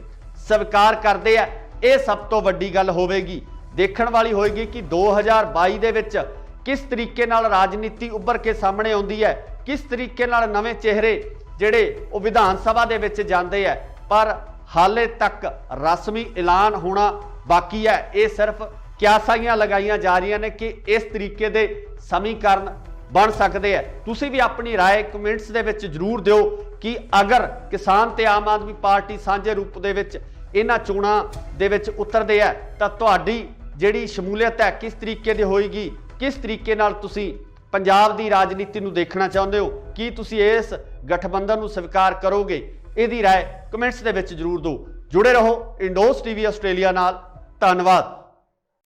ਸਵੀਕਾਰ ਕਰਦੇ ਆ। ਇਹ ਸਭ ਤੋਂ ਵੱਡੀ ਗੱਲ ਹੋਵੇਗੀ, ਦੇਖਣ ਵਾਲੀ ਹੋਏਗੀ ਕਿ 2022 ਦੇ ਵਿੱਚ ਕਿਸ ਤਰੀਕੇ ਨਾਲ ਰਾਜਨੀਤੀ ਉੱਭਰ ਕੇ ਸਾਹਮਣੇ ਆਉਂਦੀ ਹੈ, ਕਿਸ ਤਰੀਕੇ ਨਾਲ ਨਵੇਂ ਚਿਹਰੇ ਜਿਹੜੇ ਉਹ ਵਿਧਾਨ ਸਭਾ ਦੇ ਵਿੱਚ ਜਾਂਦੇ ਆ। ਪਰ ਹਾਲੇ ਤੱਕ ਰਸਮੀ ਐਲਾਨ ਹੋਣਾ ਬਾਕੀ ਹੈ। ਇਹ ਸਿਰਫ ਕਿਆਸਾਈਆਂ ਲਗਾਈਆਂ ਜਾ ਰਹੀਆਂ ਨੇ ਕਿ ਇਸ ਤਰੀਕੇ ਦੇ ਸਮੀਕਰਨ ਬਣ ਸਕਦੇ ਆ। ਤੁਸੀਂ ਵੀ ਆਪਣੀ ਰਾਏ ਕਮੈਂਟਸ ਦੇ ਵਿੱਚ ਜ਼ਰੂਰ ਦਿਓ ਕਿ ਅਗਰ ਕਿਸਾਨ ਤੇ ਆਮ ਆਦਮੀ ਪਾਰਟੀ ਸਾਂਝੇ ਰੂਪ ਦੇ ਵਿੱਚ ਇਹਨਾਂ ਚੋਣਾਂ ਦੇ ਵਿੱਚ ਉਤਰਦੇ ਆ ਤਾਂ ਤੁਹਾਡੀ ਜਿਹੜੀ ਸ਼ਮੂਲੀਅਤ ਹੈ ਕਿਸ ਤਰੀਕੇ ਦੀ ਹੋਏਗੀ, ਕਿਸ ਤਰੀਕੇ ਨਾਲ ਤੁਸੀਂ ਪੰਜਾਬ ਦੀ ਰਾਜਨੀਤੀ ਨੂੰ ਦੇਖਣਾ ਚਾਹੁੰਦੇ ਹੋ, ਕੀ ਤੁਸੀਂ ਇਸ ਗਠਬੰਧਨ ਨੂੰ ਸਵੀਕਾਰ ਕਰੋਗੇ? ਇਹਦੀ ਰਾਏ ਕਮੈਂਟਸ ਦੇ ਵਿੱਚ ਜ਼ਰੂਰ ਦਿਓ। ਜੁੜੇ ਰਹੋ ਇੰਡੋਸ ਟੀਵੀ ਆਸਟ੍ਰੇਲੀਆ ਨਾਲ। ਧੰਨਵਾਦ।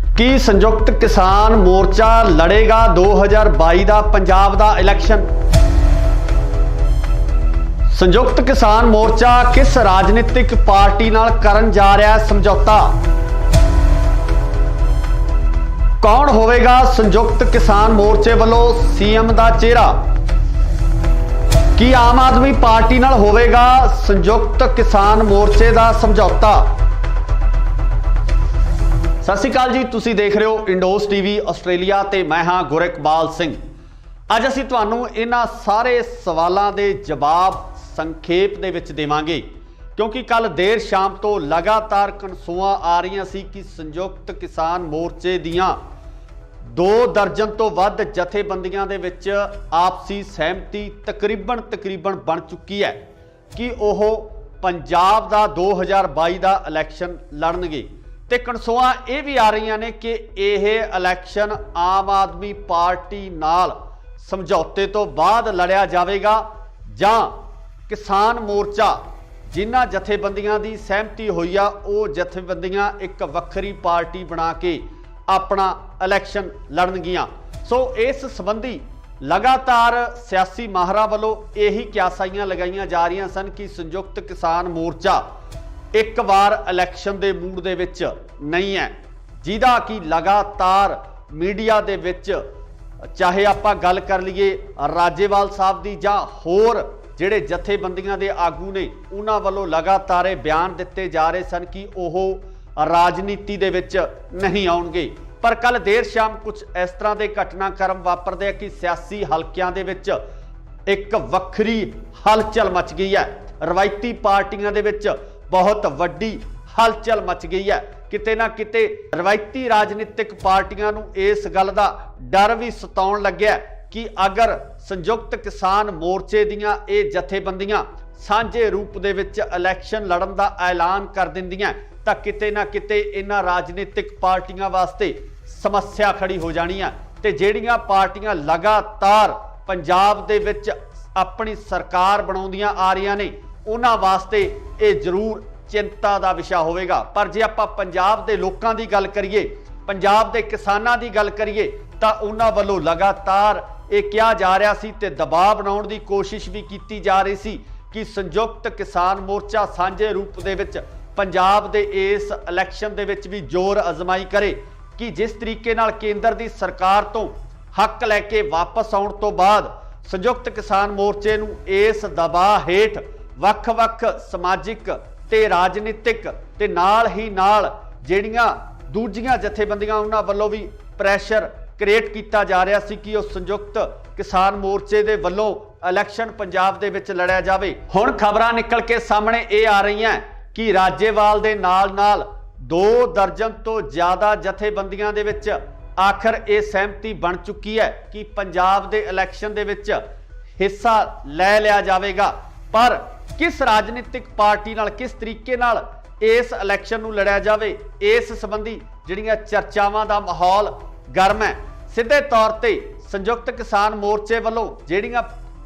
ਕੀ ਸੰਯੁਕਤ ਕਿਸਾਨ ਮੋਰਚਾ ਲੜੇਗਾ 2022 ਦਾ ਪੰਜਾਬ ਦਾ ਇਲੈਕਸ਼ਨ? ਸੰਯੁਕਤ ਕਿਸਾਨ ਮੋਰਚਾ ਕਿਸ ਰਾਜਨੀਤਿਕ ਪਾਰਟੀ ਨਾਲ ਕਰਨ ਜਾ ਰਿਹਾ ਹੈ ਸਮਝੌਤਾ? ਕੌਣ ਹੋਵੇਗਾ ਸੰਯੁਕਤ ਕਿਸਾਨ ਮੋਰਚੇ ਵੱਲੋਂ ਸੀਐਮ ਦਾ ਚਿਹਰਾ? ਕੀ ਆਮ ਆਦਮੀ ਪਾਰਟੀ ਨਾਲ ਹੋਵੇਗਾ ਸੰਯੁਕਤ ਕਿਸਾਨ ਮੋਰਚੇ ਦਾ ਸਮਝੌਤਾ? ਸਤਿ ਸ਼੍ਰੀ ਅਕਾਲ ਜੀ, ਤੁਸੀਂ ਦੇਖ ਰਹੇ ਹੋ ਇੰਡੋਸ ਟੀਵੀ ਆਸਟ੍ਰੇਲੀਆ ਤੇ ਮੈਂ ਹਾਂ ਗੁਰਿਕਬਾਲ ਸਿੰਘ। ਅੱਜ ਅਸੀਂ ਤੁਹਾਨੂੰ ਇਹਨਾਂ ਸਾਰੇ ਸਵਾਲਾਂ ਦੇ ਜਵਾਬ ਸੰਖੇਪ ਦੇ ਵਿੱਚ ਦੇਵਾਂਗੇ ਕਿਉਂਕਿ ਕੱਲ ਦੇਰ ਸ਼ਾਮ ਤੋਂ ਲਗਾਤਾਰ ਕਨਸੂਆਂ ਆ ਰਹੀਆਂ ਸੀ ਕਿ ਸੰਯੁਕਤ ਕਿਸਾਨ ਮੋਰਚੇ ਦੀਆਂ 2 ਦਰਜਨ ਤੋਂ ਵੱਧ ਜਥੇਬੰਦੀਆਂ ਦੇ ਵਿੱਚ ਆਪਸੀ ਸਹਿਮਤੀ ਤਕਰੀਬਨ ਬਣ ਚੁੱਕੀ ਹੈ ਕਿ ਉਹ ਪੰਜਾਬ ਦਾ 2022 ਦਾ ਇਲੈਕਸ਼ਨ ਲੜਨਗੇ ਤੇ ਕਨਸੂਆਂ ਇਹ ਵੀ ਆ ਰਹੀਆਂ ਨੇ ਕਿ ਇਹ ਇਲੈਕਸ਼ਨ ਆਮ ਆਦਮੀ ਪਾਰਟੀ ਨਾਲ ਸਮਝੌਤੇ ਤੋਂ ਬਾਅਦ ਲੜਿਆ ਜਾਵੇਗਾ ਜਾਂ ਕਿਸਾਨ ਮੋਰਚਾ ਜਿਨ੍ਹਾਂ ਜਥੇਬੰਦੀਆਂ ਦੀ ਸਹਿਮਤੀ ਹੋਈ ਆ ਉਹ ਜਥੇਬੰਦੀਆਂ ਇੱਕ ਵੱਖਰੀ ਪਾਰਟੀ ਬਣਾ ਕੇ ਆਪਣਾ ਇਲੈਕਸ਼ਨ ਲੜਨਗੀਆਂ। ਸੋ ਇਸ ਸੰਬੰਧੀ ਲਗਾਤਾਰ ਸਿਆਸੀ ਮਾਹਰਾਂ ਵੱਲੋਂ ਇਹੀ ਕਿਆਸਾਈਆਂ ਲਗਾਈਆਂ ਜਾ ਰਹੀਆਂ ਸਨ ਕਿ ਸੰਯੁਕਤ ਕਿਸਾਨ ਮੋਰਚਾ ਇੱਕ ਵਾਰ ਇਲੈਕਸ਼ਨ ਦੇ ਮੂਡ ਦੇ ਵਿੱਚ ਨਹੀਂ ਹੈ, ਜਿਹਦਾ ਕਿ ਲਗਾਤਾਰ ਮੀਡੀਆ ਦੇ ਵਿੱਚ ਚਾਹੇ ਆਪਾਂ ਗੱਲ ਕਰ ਲਈਏ ਰਾਜੇਵਾਲ ਸਾਹਿਬ ਦੀ ਜਾਂ ਹੋਰ ਜਿਹੜੇ ਜਥੇਬੰਦੀਆਂ ਦੇ ਆਗੂ ਨੇ ਉਹਨਾਂ ਵੱਲੋਂ ਲਗਾਤਾਰ ਇਹ ਬਿਆਨ ਦਿੱਤੇ ਜਾ ਰਹੇ ਸਨ ਕਿ ਉਹ ਰਾਜਨੀਤੀ ਦੇ ਵਿੱਚ ਨਹੀਂ ਆਉਣਗੇ। ਪਰ ਕੱਲ ਦੇਰ ਸ਼ਾਮ ਕੁਝ ਇਸ ਤਰ੍ਹਾਂ ਦੇ ਘਟਨਾਕ੍ਰਮ ਵਾਪਰਦੇ ਆ ਕਿ ਸਿਆਸੀ ਹਲਕਿਆਂ ਦੇ ਵਿੱਚ ਇੱਕ ਵੱਖਰੀ ਹਲਚਲ ਮਚ ਗਈ ਹੈ। ਰਵਾਇਤੀ ਪਾਰਟੀਆਂ ਦੇ ਵਿੱਚ ਬਹੁਤ ਵੱਡੀ ਹਲਚਲ ਮਚ ਗਈ ਹੈ। ਕਿਤੇ ਨਾ ਕਿਤੇ ਰਵਾਇਤੀ ਰਾਜਨੀਤਿਕ ਪਾਰਟੀਆਂ ਨੂੰ ਇਸ ਗੱਲ ਦਾ ਡਰ ਵੀ ਸਤਾਉਣ ਲੱਗਿਆ ਕਿ ਅਗਰ ਸੰਯੁਕਤ ਕਿਸਾਨ ਮੋਰਚੇ ਦੀਆਂ ਇਹ ਜਥੇਬੰਦੀਆਂ ਸਾਂਝੇ ਰੂਪ ਦੇ ਵਿੱਚ ਇਲੈਕਸ਼ਨ ਲੜਨ ਦਾ ਐਲਾਨ ਕਰ ਦਿੰਦੀਆਂ ਤਾਂ ਕਿਤੇ ਨਾ ਕਿਤੇ ਇਹਨਾਂ ਰਾਜਨੀਤਿਕ ਪਾਰਟੀਆਂ ਵਾਸਤੇ ਸਮੱਸਿਆ ਖੜੀ ਹੋ ਜਾਣੀ ਹੈ ਤੇ ਜਿਹੜੀਆਂ ਪਾਰਟੀਆਂ ਲਗਾਤਾਰ ਪੰਜਾਬ ਦੇ ਵਿੱਚ ਆਪਣੀ ਸਰਕਾਰ ਬਣਾਉਂਦੀਆਂ ਆ ਰਹੀਆਂ ਨੇ ਉਹਨਾਂ ਵਾਸਤੇ ਇਹ ਜ਼ਰੂਰ ਚਿੰਤਾ ਦਾ ਵਿਸ਼ਾ ਹੋਵੇਗਾ। ਪਰ ਜੇ ਆਪਾਂ ਪੰਜਾਬ ਦੇ ਲੋਕਾਂ ਦੀ ਗੱਲ ਕਰੀਏ, ਪੰਜਾਬ ਦੇ ਕਿਸਾਨਾਂ ਦੀ ਗੱਲ ਕਰੀਏ ਤਾਂ ਉਹਨਾਂ ਵੱਲੋਂ ਲਗਾਤਾਰ ਇਹ ਕਿਹਾ ਜਾ ਰਿਹਾ ਸੀ ਤੇ ਦਬਾਅ ਬਣਾਉਣ ਦੀ ਕੋਸ਼ਿਸ਼ ਵੀ ਕੀਤੀ ਜਾ ਰਹੀ ਸੀ ਕਿ ਸੰਯੁਕਤ ਕਿਸਾਨ ਮੋਰਚਾ ਸਾਂਝੇ ਰੂਪ ਦੇ ਵਿੱਚ ਪੰਜਾਬ ਦੇ ਇਸ ਇਲੈਕਸ਼ਨ ਦੇ ਵਿੱਚ ਵੀ ਜ਼ੋਰ ਅਜ਼ਮਾਈ ਕਰੇ ਕਿ ਜਿਸ ਤਰੀਕੇ ਨਾਲ ਕੇਂਦਰ ਦੀ ਸਰਕਾਰ ਤੋਂ ਹੱਕ ਲੈ ਕੇ ਵਾਪਸ ਆਉਣ ਤੋਂ ਬਾਅਦ ਸੰਯੁਕਤ ਕਿਸਾਨ ਮੋਰਚੇ ਨੂੰ ਇਸ ਦਬਾਅ ਹੇਠ ਵੱਖ-ਵੱਖ ਸਮਾਜਿਕ ਤੇ ਰਾਜਨੀਤਿਕ ਤੇ ਨਾਲ ਹੀ ਨਾਲ ਜਿਹੜੀਆਂ ਦੂਜੀਆਂ ਜਥੇਬੰਦੀਆਂ ਉਹਨਾਂ ਵੱਲੋਂ ਵੀ ਪ੍ਰੈਸ਼ਰ ਕ੍ਰੀਏਟ ਕੀਤਾ ਜਾ ਰਿਹਾ ਸੀ ਕਿ ਉਹ ਸੰਯੁਕਤ ਕਿਸਾਨ ਮੋਰਚੇ ਦੇ ਵੱਲੋਂ ਇਲੈਕਸ਼ਨ ਪੰਜਾਬ ਦੇ ਵਿੱਚ ਲੜਿਆ ਜਾਵੇ। ਹੁਣ ਖਬਰਾਂ ਨਿਕਲ ਕੇ ਸਾਹਮਣੇ ਇਹ ਆ ਰਹੀਆਂ ਕਿ ਰਾਜੇਵਾਲ ਦੇ ਨਾਲ 2 ਦਰਜਨ ਤੋਂ ਜ਼ਿਆਦਾ ਜਥੇਬੰਦੀਆਂ ਦੇ ਵਿੱਚ ਆਖਰ ਇਹ ਸਹਿਮਤੀ ਬਣ ਚੁੱਕੀ ਹੈ ਕਿ ਪੰਜਾਬ ਦੇ ਇਲੈਕਸ਼ਨ ਦੇ ਵਿੱਚ ਹਿੱਸਾ ਲੈ ਲਿਆ ਜਾਵੇਗਾ। ਪਰ ਕਿਸ ਰਾਜਨੀਤਿਕ ਪਾਰਟੀ ਨਾਲ ਕਿਸ ਤਰੀਕੇ ਨਾਲ ਇਸ ਇਲੈਕਸ਼ਨ ਨੂੰ ਲੜਿਆ ਜਾਵੇ ਇਸ ਸੰਬੰਧੀ ਜਿਹੜੀਆਂ ਚਰਚਾਵਾਂ ਦਾ ਮਾਹੌਲ ਗਰਮ ਹੈ। ਸਿੱਧੇ ਤੌਰ ਤੇ ਸੰਯੁਕਤ ਕਿਸਾਨ ਮੋਰਚੇ ਵੱਲੋਂ ਜਿਹੜੀਆਂ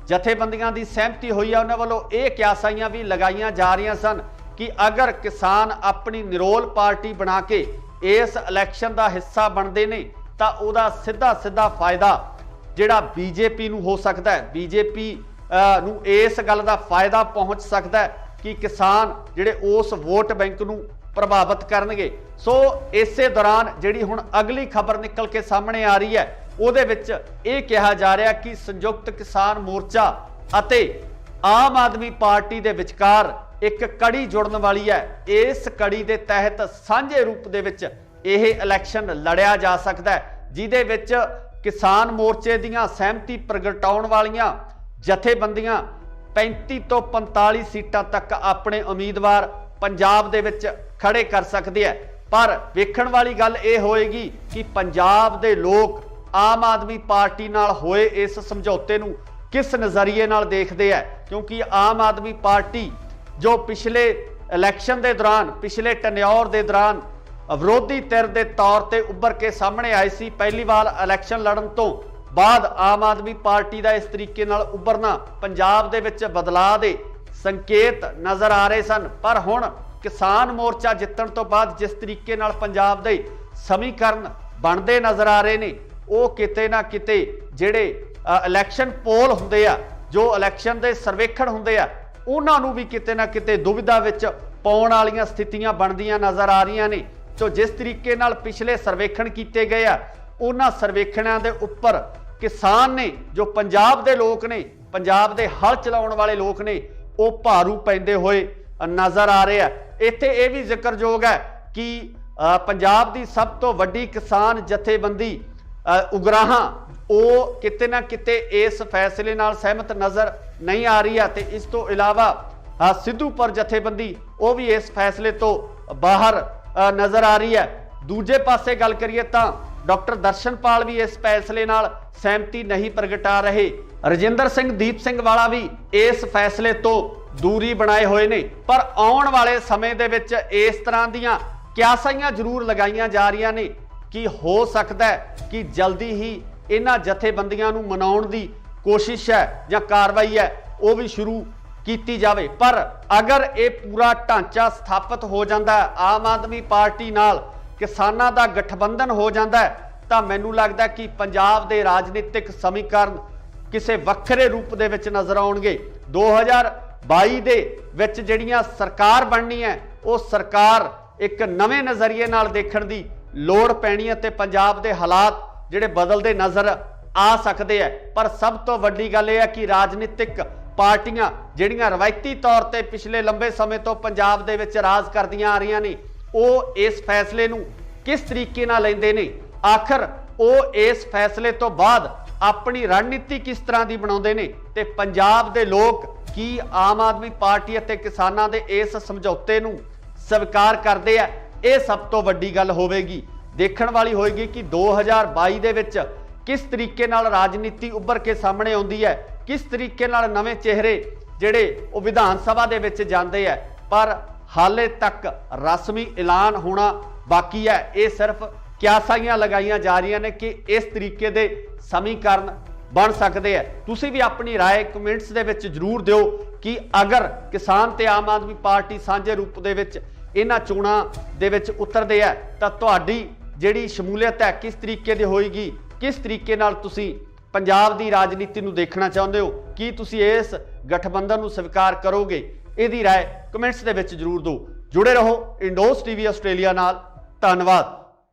ਜਥੇਬੰਦੀਆਂ ਦੀ ਸਹਿਮਤੀ ਹੋਈ ਆ ਉਹਨਾਂ ਵੱਲੋਂ ਇਹ ਕਿਆਸਾਈਆਂ ਵੀ ਲਗਾਈਆਂ ਜਾ ਰਹੀਆਂ ਸਨ ਕਿ ਅਗਰ ਕਿਸਾਨ ਆਪਣੀ ਨਿਰੋਲ ਪਾਰਟੀ ਬਣਾ ਕੇ ਇਸ ਇਲੈਕਸ਼ਨ ਦਾ ਹਿੱਸਾ ਬਣਦੇ ਨੇ ਤਾਂ ਉਹਦਾ ਸਿੱਧਾ ਫਾਇਦਾ ਜਿਹੜਾ ਬੀਜੇਪੀ ਨੂੰ ਹੋ ਸਕਦਾ ਹੈ। ਬੀਜੇਪੀ ਨੂੰ ਇਸ ਗੱਲ ਦਾ ਫਾਇਦਾ ਪਹੁੰਚ ਸਕਦਾ ਹੈ ਕਿ ਕਿਸਾਨ ਜਿਹੜੇ ਉਸ ਵੋਟ ਬੈਂਕ ਨੂੰ ਪ੍ਰਭਾਵਿਤ ਕਰਨਗੇ। ਸੋ ਇਸੇ ਦੌਰਾਨ ਜਿਹੜੀ ਹੁਣ ਅਗਲੀ ਖਬਰ ਨਿਕਲ ਕੇ ਸਾਹਮਣੇ ਆ ਰਹੀ ਹੈ ਉਹਦੇ ਵਿੱਚ ਇਹ ਕਿਹਾ ਜਾ ਰਿਹਾ ਕਿ ਸੰਯੁਕਤ ਕਿਸਾਨ ਮੋਰਚਾ ਅਤੇ ਆਮ ਆਦਮੀ ਪਾਰਟੀ ਦੇ ਵਿਚਕਾਰ ਇੱਕ ਕੜੀ ਜੁੜਨ ਵਾਲੀ ਹੈ। ਇਸ ਕੜੀ ਦੇ ਤਹਿਤ ਸਾਂਝੇ ਰੂਪ ਦੇ ਵਿੱਚ ਇਹ ਇਲੈਕਸ਼ਨ ਲੜਿਆ ਜਾ ਸਕਦਾ ਹੈ, ਜਿਹਦੇ ਵਿੱਚ ਕਿਸਾਨ ਮੋਰਚੇ ਦੀਆਂ ਸਹਿਮਤੀ ਪ੍ਰਗਟਾਉਣ ਵਾਲੀਆਂ ਜਥੇਬੰਦੀਆਂ 35 ਤੋਂ 45 ਸੀਟਾਂ ਤੱਕ ਆਪਣੇ ਉਮੀਦਵਾਰ ਪੰਜਾਬ ਦੇ ਵਿੱਚ ਖੜੇ ਕਰ ਸਕਦੇ ਆ। ਪਰ ਵੇਖਣ ਵਾਲੀ ਗੱਲ ਇਹ ਹੋਏਗੀ ਕਿ ਪੰਜਾਬ ਦੇ ਲੋਕ ਆਮ ਆਦਮੀ ਪਾਰਟੀ ਨਾਲ ਹੋਏ ਇਸ ਸਮਝੌਤੇ ਨੂੰ ਕਿਸ ਨਜ਼ਰੀਏ ਨਾਲ ਦੇਖਦੇ ਆ, ਕਿਉਂਕਿ ਆਮ ਆਦਮੀ ਪਾਰਟੀ ਜੋ ਪਿਛਲੇ ਇਲੈਕਸ਼ਨ ਦੇ ਦੌਰਾਨ ਪਿਛਲੇ ਟੈਨਿਓਰ ਦੇ ਦੌਰਾਨ ਵਿਰੋਧੀ ਧਿਰ ਦੇ ਤੌਰ ਤੇ ਉੱਭਰ ਕੇ ਸਾਹਮਣੇ ਆਈ ਸੀ। ਪਹਿਲੀ ਵਾਰ ਇਲੈਕਸ਼ਨ ਲੜਨ ਤੋਂ ਬਾਅਦ ਆਮ ਆਦਮੀ ਪਾਰਟੀ ਦਾ ਇਸ ਤਰੀਕੇ ਨਾਲ ਉੱਭਰਨਾ ਪੰਜਾਬ ਦੇ ਵਿੱਚ ਬਦਲਾਅ ਦੇ ਸੰਕੇਤ ਨਜ਼ਰ ਆ ਰਹੇ ਸਨ। ਪਰ ਹੁਣ ਕਿਸਾਨ ਮੋਰਚਾ ਜਿੱਤਣ ਤੋਂ ਬਾਅਦ ਜਿਸ ਤਰੀਕੇ ਨਾਲ ਪੰਜਾਬ ਦੇ ਸਮੀਕਰਨ ਬਣਦੇ ਨਜ਼ਰ ਆ ਰਹੇ ਨੇ, ਉਹ ਕਿਤੇ ਨਾ ਕਿਤੇ ਜਿਹੜੇ ਇਲੈਕਸ਼ਨ ਪੋਲ ਹੁੰਦੇ ਆ, ਜੋ ਇਲੈਕਸ਼ਨ ਦੇ ਸਰਵੇਖਣ ਹੁੰਦੇ ਆ, ਉਹਨਾਂ ਨੂੰ ਵੀ ਕਿਤੇ ਨਾ ਕਿਤੇ ਦੁਵਿਧਾ ਵਿੱਚ ਪਾਉਣ ਵਾਲੀਆਂ ਸਥਿਤੀਆਂ ਬਣਦੀਆਂ ਨਜ਼ਰ ਆ ਰਹੀਆਂ ਨੇ। ਸੋ ਜਿਸ ਤਰੀਕੇ ਨਾਲ ਪਿਛਲੇ ਸਰਵੇਖਣ ਕੀਤੇ ਗਏ ਆ, ਉਹਨਾਂ ਸਰਵੇਖਣਾਂ ਦੇ ਉੱਪਰ ਕਿਸਾਨ ਨੇ, ਜੋ ਪੰਜਾਬ ਦੇ ਲੋਕ ਨੇ, ਪੰਜਾਬ ਦੇ ਹਲ ਚਲਾਉਣ ਵਾਲੇ ਲੋਕ ਨੇ, ਉਹ ਭਾਰੂ ਪੈਂਦੇ ਹੋਏ ਨਜ਼ਰ ਆ ਰਹੇ ਆ। ਇੱਥੇ ਇਹ ਵੀ ਜ਼ਿਕਰਯੋਗ ਹੈ ਕਿ ਪੰਜਾਬ ਦੀ ਸਭ ਤੋਂ ਵੱਡੀ ਕਿਸਾਨ ਜਥੇਬੰਦੀ ਉਗਰਾਹਾਂ ਉਹ ਕਿਤੇ ਨਾ ਕਿਤੇ ਇਸ ਫੈਸਲੇ ਨਾਲ ਸਹਿਮਤ ਨਜ਼ਰ ਨਹੀਂ ਆ ਰਹੀ ਹੈ ਤੇ ਇਸ ਤੋਂ ਇਲਾਵਾ ਸਿੱਧੂਪੁਰ ਜਥੇਬੰਦੀ ਉਹ ਵੀ ਇਸ ਫੈਸਲੇ ਤੋਂ ਬਾਹਰ ਨਜ਼ਰ ਆ ਰਹੀ ਹੈ। ਦੂਜੇ ਪਾਸੇ ਗੱਲ ਕਰੀਏ ਤਾਂ ਡਾਕਟਰ ਦਰਸ਼ਨਪਾਲ ਵੀ ਇਸ ਫੈਸਲੇ ਨਾਲ ਸਹਿਮਤੀ ਨਹੀਂ ਪ੍ਰਗਟਾ ਰਹੇ। ਰਜਿੰਦਰ ਸਿੰਘ ਦੀਪ ਸਿੰਘ ਵਾਲਾ ਵੀ ਇਸ ਫੈਸਲੇ ਤੋਂ ਦੂਰੀ ਬਣਾਏ ਹੋਏ ਨੇ। ਪਰ ਆਉਣ ਵਾਲੇ ਸਮੇਂ ਦੇ ਵਿੱਚ ਇਸ ਤਰ੍ਹਾਂ ਦੀਆਂ ਕਿਆਸਾਈਆਂ ਜ਼ਰੂਰ ਲਗਾਈਆਂ ਜਾ ਰਹੀਆਂ ਨੇ ਕਿ ਹੋ ਸਕਦਾ ਹੈ ਕਿ ਜਲਦੀ ਹੀ ਇਹਨਾਂ ਜਥੇਬੰਦੀਆਂ ਨੂੰ ਮਨਾਉਣ ਦੀ ਕੋਸ਼ਿਸ਼ ਹੈ ਜਾਂ ਕਾਰਵਾਈ ਹੈ ਉਹ ਵੀ ਸ਼ੁਰੂ ਕੀਤੀ ਜਾਵੇ। ਪਰ ਅਗਰ ਇਹ ਪੂਰਾ ਢਾਂਚਾ ਸਥਾਪਿਤ ਹੋ ਜਾਂਦਾ ਹੈ, ਆਮ ਆਦਮੀ ਪਾਰਟੀ ਨਾਲ ਕਿਸਾਨਾਂ ਦਾ ਗਠਬੰਧਨ ਹੋ ਜਾਂਦਾ ਹੈ, ਤਾਂ ਮੈਨੂੰ ਲੱਗਦਾ ਕਿ ਪੰਜਾਬ ਦੇ ਰਾਜਨੀਤਿਕ ਸਮੀਕਰਨ ਕਿਸੇ ਵੱਖਰੇ ਰੂਪ ਦੇ ਵਿੱਚ ਨਜ਼ਰ ਆਉਣਗੇ। 2022 ਦੇ ਵਿੱਚ ਜਿਹੜੀਆਂ ਸਰਕਾਰ ਬਣਨੀ ਹੈ ਉਹ ਸਰਕਾਰ ਇੱਕ ਨਵੇਂ ਨਜ਼ਰੀਏ ਨਾਲ ਦੇਖਣ ਦੀ ਲੋੜ ਪੈਣੀ ਹੈ ਤੇ ਪੰਜਾਬ ਦੇ ਹਾਲਾਤ ਜਿਹੜੇ ਬਦਲਦੇ ਨਜ਼ਰ ਆ ਸਕਦੇ ਆ। ਪਰ ਸਭ ਤੋਂ ਵੱਡੀ ਗੱਲ ਇਹ ਹੈ ਕਿ ਰਾਜਨੀਤਿਕ ਪਾਰਟੀਆਂ ਜਿਹੜੀਆਂ ਰਵਾਇਤੀ ਤੌਰ ਤੇ ਪਿਛਲੇ ਲੰਬੇ ਸਮੇਂ ਤੋਂ ਪੰਜਾਬ ਦੇ ਵਿੱਚ ਰਾਜ ਕਰਦੀਆਂ ਆ ਰਹੀਆਂ ਨੇ, ਉਹ ਇਸ ਫੈਸਲੇ ਨੂੰ ਕਿਸ ਤਰੀਕੇ ਨਾਲ ਲੈਂਦੇ ਨੇ, ਆਖਰ ਉਹ ਇਸ ਫੈਸਲੇ ਤੋਂ ਬਾਅਦ ਆਪਣੀ ਰਣਨੀਤੀ ਕਿਸ ਤਰ੍ਹਾਂ ਦੀ ਬਣਾਉਂਦੇ ਨੇ ਤੇ ਪੰਜਾਬ ਦੇ ਲੋਕ ਕੀ ਆਮ ਆਦਮੀ ਪਾਰਟੀ ਅਤੇ ਕਿਸਾਨਾਂ ਦੇ ਇਸ ਸਮਝੌਤੇ ਨੂੰ ਸਵੀਕਾਰ ਕਰਦੇ ਆ, ਇਹ ਸਭ ਤੋਂ ਵੱਡੀ ਗੱਲ ਹੋਵੇਗੀ। ਦੇਖਣ ਵਾਲੀ ਹੋਏਗੀ ਕਿ 2022 ਦੇ ਵਿੱਚ ਕਿਸ ਤਰੀਕੇ ਨਾਲ ਰਾਜਨੀਤੀ ਉੱਭਰ ਕੇ ਸਾਹਮਣੇ ਆਉਂਦੀ ਹੈ, ਕਿਸ ਤਰੀਕੇ ਨਾਲ ਨਵੇਂ ਚਿਹਰੇ ਜਿਹੜੇ ਉਹ ਵਿਧਾਨ ਸਭਾ ਦੇ ਵਿੱਚ ਜਾਂਦੇ ਆ। ਪਰ ਹਾਲੇ ਤੱਕ ਰਸਮੀ ਐਲਾਨ ਹੋਣਾ ਬਾਕੀ ਹੈ। ਇਹ ਸਿਰਫ ਕਿਆਸਾਈਆਂ ਲਗਾਈਆਂ ਜਾ ਰਹੀਆਂ ਨੇ ਕਿ ਇਸ ਤਰੀਕੇ ਦੇ ਸਮੀਕਰਨ ਬਣ ਸਕਦੇ ਆ। ਤੁਸੀਂ ਵੀ ਆਪਣੀ ਰਾਏ ਕਮੈਂਟਸ ਦੇ ਵਿੱਚ ਜ਼ਰੂਰ ਦਿਓ ਕਿ ਅਗਰ ਕਿਸਾਨ ਤੇ ਆਮ ਆਦਮੀ ਪਾਰਟੀ ਸਾਂਝੇ ਰੂਪ ਦੇ ਵਿੱਚ ਇਹਨਾਂ ਚੋਣਾਂ ਦੇ ਵਿੱਚ ਉਤਰਦੇ ਆ ਤਾਂ ਤੁਹਾਡੀ ਜਿਹੜੀ ਸ਼ਮੂਲੀਅਤ ਹੈ ਕਿਸ ਤਰੀਕੇ ਦੀ ਹੋਏਗੀ, ਕਿਸ ਤਰੀਕੇ ਨਾਲ ਤੁਸੀਂ ਪੰਜਾਬ ਦੀ ਰਾਜਨੀਤੀ ਨੂੰ ਦੇਖਣਾ ਚਾਹੁੰਦੇ ਹੋ, ਕੀ ਤੁਸੀਂ ਇਸ ਗਠਬੰਧਨ ਨੂੰ ਸਵੀਕਾਰ ਕਰੋਗੇ? ਇਹਦੀ ਰਾਏ ਕਮੈਂਟਸ ਦੇ ਵਿੱਚ ਜ਼ਰੂਰ ਦਿਓ। ਜੁੜੇ ਰਹੋ ਇੰਡੋਸ ਟੀਵੀ ਆਸਟ੍ਰੇਲੀਆ ਨਾਲ। ਧੰਨਵਾਦ।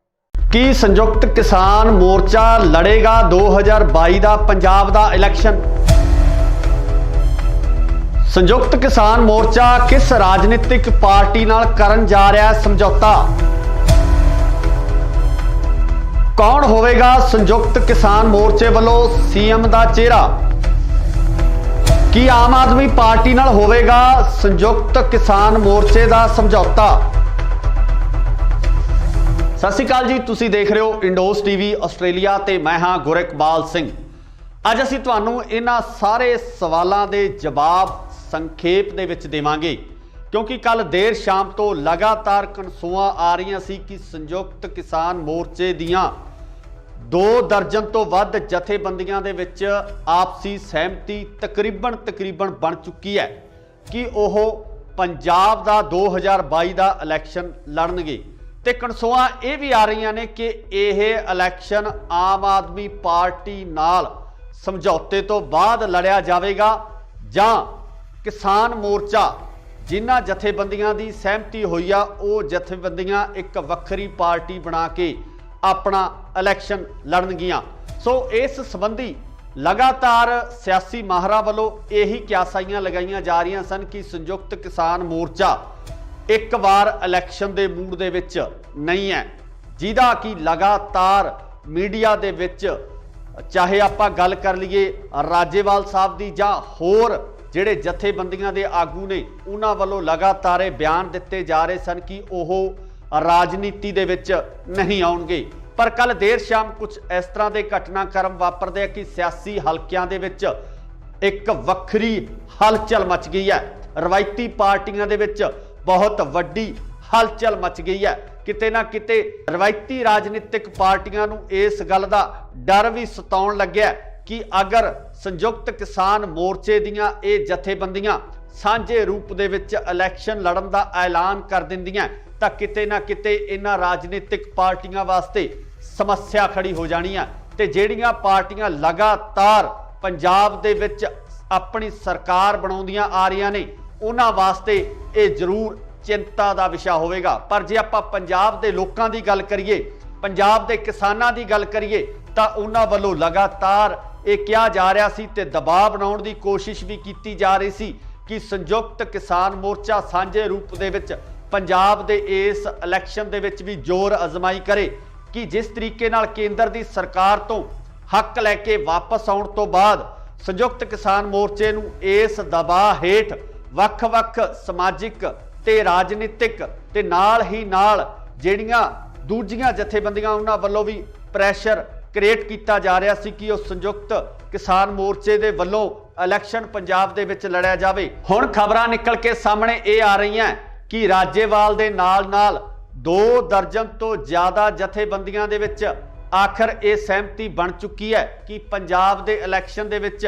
ਕੀ ਸੰਯੁਕਤ ਕਿਸਾਨ ਮੋਰਚਾ ਲੜੇਗਾ 2022 ਦਾ ਪੰਜਾਬ ਦਾ ਇਲੈਕਸ਼ਨ? ਸੰਯੁਕਤ ਕਿਸਾਨ ਮੋਰਚਾ ਕਿਸ ਰਾਜਨੀਤਿਕ ਪਾਰਟੀ ਨਾਲ ਕਰਨ ਜਾ ਰਿਹਾ ਹੈ ਸਮਝੌਤਾ? ਕੌਣ ਹੋਵੇਗਾ ਸੰਯੁਕਤ ਕਿਸਾਨ ਮੋਰਚੇ ਵੱਲੋਂ ਸੀਐਮ ਦਾ ਚਿਹਰਾ? ਕੀ ਆਮ ਆਦਮੀ ਪਾਰਟੀ ਨਾਲ ਹੋਵੇਗਾ ਸੰਯੁਕਤ ਕਿਸਾਨ ਮੋਰਚੇ ਦਾ ਸਮਝੌਤਾ? ਸਤਿ ਸ਼੍ਰੀ ਅਕਾਲ ਜੀ, ਤੁਸੀਂ ਦੇਖ ਰਹੇ ਹੋ ਇੰਡੋਸ ਟੀਵੀ ਆਸਟ੍ਰੇਲੀਆ ਤੇ ਮੈਂ ਹਾਂ ਗੁਰਿਕਬਾਲ ਸਿੰਘ। ਅੱਜ ਅਸੀਂ ਤੁਹਾਨੂੰ ਇਹਨਾਂ ਸਾਰੇ ਸਵਾਲਾਂ ਦੇ ਜਵਾਬ ਸੰਖੇਪ ਦੇ ਵਿੱਚ ਦੇਵਾਂਗੇ, ਕਿਉਂਕਿ ਕੱਲ ਦੇਰ ਸ਼ਾਮ ਤੋਂ ਲਗਾਤਾਰ ਕਨਸੂਆਂ ਆ ਰਹੀਆਂ ਸੀ ਕਿ ਸੰਯੁਕਤ ਕਿਸਾਨ ਮੋਰਚੇ ਦੀਆਂ 2 ਦਰਜਨ ਤੋਂ ਵੱਧ ਜਥੇਬੰਦੀਆਂ ਦੇ ਵਿੱਚ ਆਪਸੀ ਸਹਿਮਤੀ ਤਕਰੀਬਨ ਬਣ ਚੁੱਕੀ ਹੈ ਕਿ ਉਹ ਪੰਜਾਬ ਦਾ 2022 ਦਾ ਇਲੈਕਸ਼ਨ ਲੜਨਗੇ ਤੇ ਕਨਸੋਆਂ ਇਹ ਵੀ ਆ ਰਹੀਆਂ ਨੇ ਕਿ ਇਹ ਇਲੈਕਸ਼ਨ ਆਮ ਆਦਮੀ ਪਾਰਟੀ ਨਾਲ ਸਮਝੌਤੇ ਤੋਂ ਬਾਅਦ ਲੜਿਆ ਜਾਵੇਗਾ ਜਾਂ ਕਿਸਾਨ ਮੋਰਚਾ ਜਿਨ੍ਹਾਂ ਜਥੇਬੰਦੀਆਂ ਦੀ ਸਹਿਮਤੀ ਹੋਈ ਆ ਉਹ ਜਥੇਬੰਦੀਆਂ ਇੱਕ ਵੱਖਰੀ ਪਾਰਟੀ ਬਣਾ ਕੇ ਆਪਣਾ ਇਲੈਕਸ਼ਨ ਲੜਨਗੀਆਂ। ਸੋ ਇਸ ਸੰਬੰਧੀ ਲਗਾਤਾਰ ਸਿਆਸੀ ਮਾਹਰਾਂ ਵੱਲੋਂ ਇਹੀ ਕਿਆਸਾਈਆਂ ਲਗਾਈਆਂ ਜਾ ਰਹੀਆਂ ਸਨ ਕਿ ਸੰਯੁਕਤ ਕਿਸਾਨ ਮੋਰਚਾ ਇੱਕ ਵਾਰ ਇਲੈਕਸ਼ਨ ਦੇ ਮੂਡ ਦੇ ਵਿੱਚ ਨਹੀਂ ਹੈ, ਜਿਹਦਾ ਕਿ ਲਗਾਤਾਰ ਮੀਡੀਆ ਦੇ ਵਿੱਚ ਚਾਹੇ ਆਪਾਂ ਗੱਲ ਕਰ ਲਈਏ ਰਾਜੇਵਾਲ ਸਾਹਿਬ ਦੀ ਜਾਂ ਹੋਰ ਜਿਹੜੇ ਜਥੇਬੰਦੀਆਂ ਦੇ ਆਗੂ ਨੇ ਉਹਨਾਂ ਵੱਲੋਂ ਲਗਾਤਾਰ ਇਹ ਬਿਆਨ ਦਿੱਤੇ ਜਾ ਰਹੇ ਸਨ ਕਿ ਉਹ ਰਾਜਨੀਤੀ ਦੇ ਵਿੱਚ ਨਹੀਂ ਆਉਣਗੇ। ਪਰ ਕੱਲ ਦੇਰ ਸ਼ਾਮ ਕੁਝ ਇਸ ਤਰ੍ਹਾਂ ਦੇ ਘਟਨਾਕ੍ਰਮ ਵਾਪਰਦੇ ਆ ਕਿ ਸਿਆਸੀ ਹਲਕਿਆਂ ਦੇ ਵਿੱਚ ਇੱਕ ਵੱਖਰੀ ਹਲਚਲ ਮਚ ਗਈ ਹੈ। ਰਵਾਇਤੀ ਪਾਰਟੀਆਂ ਦੇ ਵਿੱਚ ਬਹੁਤ ਵੱਡੀ ਹਲਚਲ ਮਚ ਗਈ ਹੈ। ਕਿਤੇ ਨਾ ਕਿਤੇ ਰਵਾਇਤੀ ਰਾਜਨੀਤਿਕ ਪਾਰਟੀਆਂ ਨੂੰ ਇਸ ਗੱਲ ਦਾ ਡਰ ਵੀ ਸਤਾਉਣ ਲੱਗਿਆ ਕਿ ਅਗਰ ਸੰਯੁਕਤ ਕਿਸਾਨ ਮੋਰਚੇ ਦੀਆਂ ਇਹ ਜਥੇਬੰਦੀਆਂ ਸਾਂਝੇ ਰੂਪ ਦੇ ਵਿੱਚ ਇਲੈਕਸ਼ਨ ਲੜਨ ਦਾ ਐਲਾਨ ਕਰ ਦਿੰਦੀਆਂ ਤਾਂ ਕਿਤੇ ਨਾ ਕਿਤੇ ਇਹਨਾਂ ਰਾਜਨੀਤਿਕ ਪਾਰਟੀਆਂ ਵਾਸਤੇ ਸਮੱਸਿਆ ਖੜੀ ਹੋ ਜਾਣੀ ਹੈ ਤੇ ਜਿਹੜੀਆਂ ਪਾਰਟੀਆਂ ਲਗਾਤਾਰ ਪੰਜਾਬ ਦੇ ਵਿੱਚ ਆਪਣੀ ਸਰਕਾਰ ਬਣਾਉਂਦੀਆਂ ਆ ਰਹੀਆਂ ਨੇ ਉਹਨਾਂ ਵਾਸਤੇ ਇਹ ਜ਼ਰੂਰ ਚਿੰਤਾ ਦਾ ਵਿਸ਼ਾ ਹੋਵੇਗਾ। ਪਰ ਜੇ ਆਪਾਂ ਪੰਜਾਬ ਦੇ ਲੋਕਾਂ ਦੀ ਗੱਲ ਕਰੀਏ, ਪੰਜਾਬ ਦੇ ਕਿਸਾਨਾਂ ਦੀ ਗੱਲ ਕਰੀਏ ਤਾਂ ਉਹਨਾਂ ਵੱਲੋਂ ਲਗਾਤਾਰ ਇਹ ਕਿਹਾ ਜਾ ਰਿਹਾ ਸੀ ਤੇ ਦਬਾਅ ਬਣਾਉਣ ਦੀ ਕੋਸ਼ਿਸ਼ ਵੀ ਕੀਤੀ ਜਾ ਰਹੀ ਸੀ ਕਿ ਸੰਯੁਕਤ ਕਿਸਾਨ ਮੋਰਚਾ ਸਾਂਝੇ ਰੂਪ ਦੇ ਵਿੱਚ ਪੰਜਾਬ ਦੇ ਇਸ ਇਲੈਕਸ਼ਨ ਦੇ ਵਿੱਚ ਵੀ ਜ਼ੋਰ ਅਜ਼ਮਾਈ ਕਰੇ ਕਿ ਜਿਸ ਤਰੀਕੇ ਨਾਲ ਕੇਂਦਰ ਦੀ ਸਰਕਾਰ ਤੋਂ ਹੱਕ ਲੈ ਕੇ ਵਾਪਸ ਆਉਣ ਤੋਂ ਬਾਅਦ ਸੰਯੁਕਤ ਕਿਸਾਨ ਮੋਰਚੇ ਨੂੰ ਇਸ ਦਬਾਅ ਹੇਠ ਵੱਖ-ਵੱਖ ਸਮਾਜਿਕ ਤੇ ਰਾਜਨੀਤਿਕ ਤੇ ਨਾਲ ਹੀ ਨਾਲ ਜਿਹੜੀਆਂ ਦੂਜੀਆਂ ਜਥੇਬੰਦੀਆਂ ਉਹਨਾਂ ਵੱਲੋਂ ਵੀ ਪ੍ਰੈਸ਼ਰ ਕ੍ਰੀਏਟ ਕੀਤਾ ਜਾ ਰਿਹਾ ਸੀ ਕਿ ਉਹ ਸੰਯੁਕਤ ਕਿਸਾਨ ਮੋਰਚੇ ਦੇ ਵੱਲੋਂ ਇਲੈਕਸ਼ਨ ਪੰਜਾਬ ਦੇ ਵਿੱਚ ਲੜਿਆ ਜਾਵੇ। ਹੁਣ ਖਬਰਾਂ ਨਿਕਲ ਕੇ ਸਾਹਮਣੇ ਇਹ ਆ ਰਹੀਆਂ ਕਿ ਰਾਜੇਵਾਲ ਦੇ ਨਾਲ 2 ਦਰਜਨ ਤੋਂ ਜ਼ਿਆਦਾ ਜਥੇਬੰਦੀਆਂ ਦੇ ਵਿੱਚ ਆਖਰ ਇਹ ਸਹਿਮਤੀ ਬਣ ਚੁੱਕੀ ਹੈ ਕਿ ਪੰਜਾਬ ਦੇ ਇਲੈਕਸ਼ਨ ਦੇ ਵਿੱਚ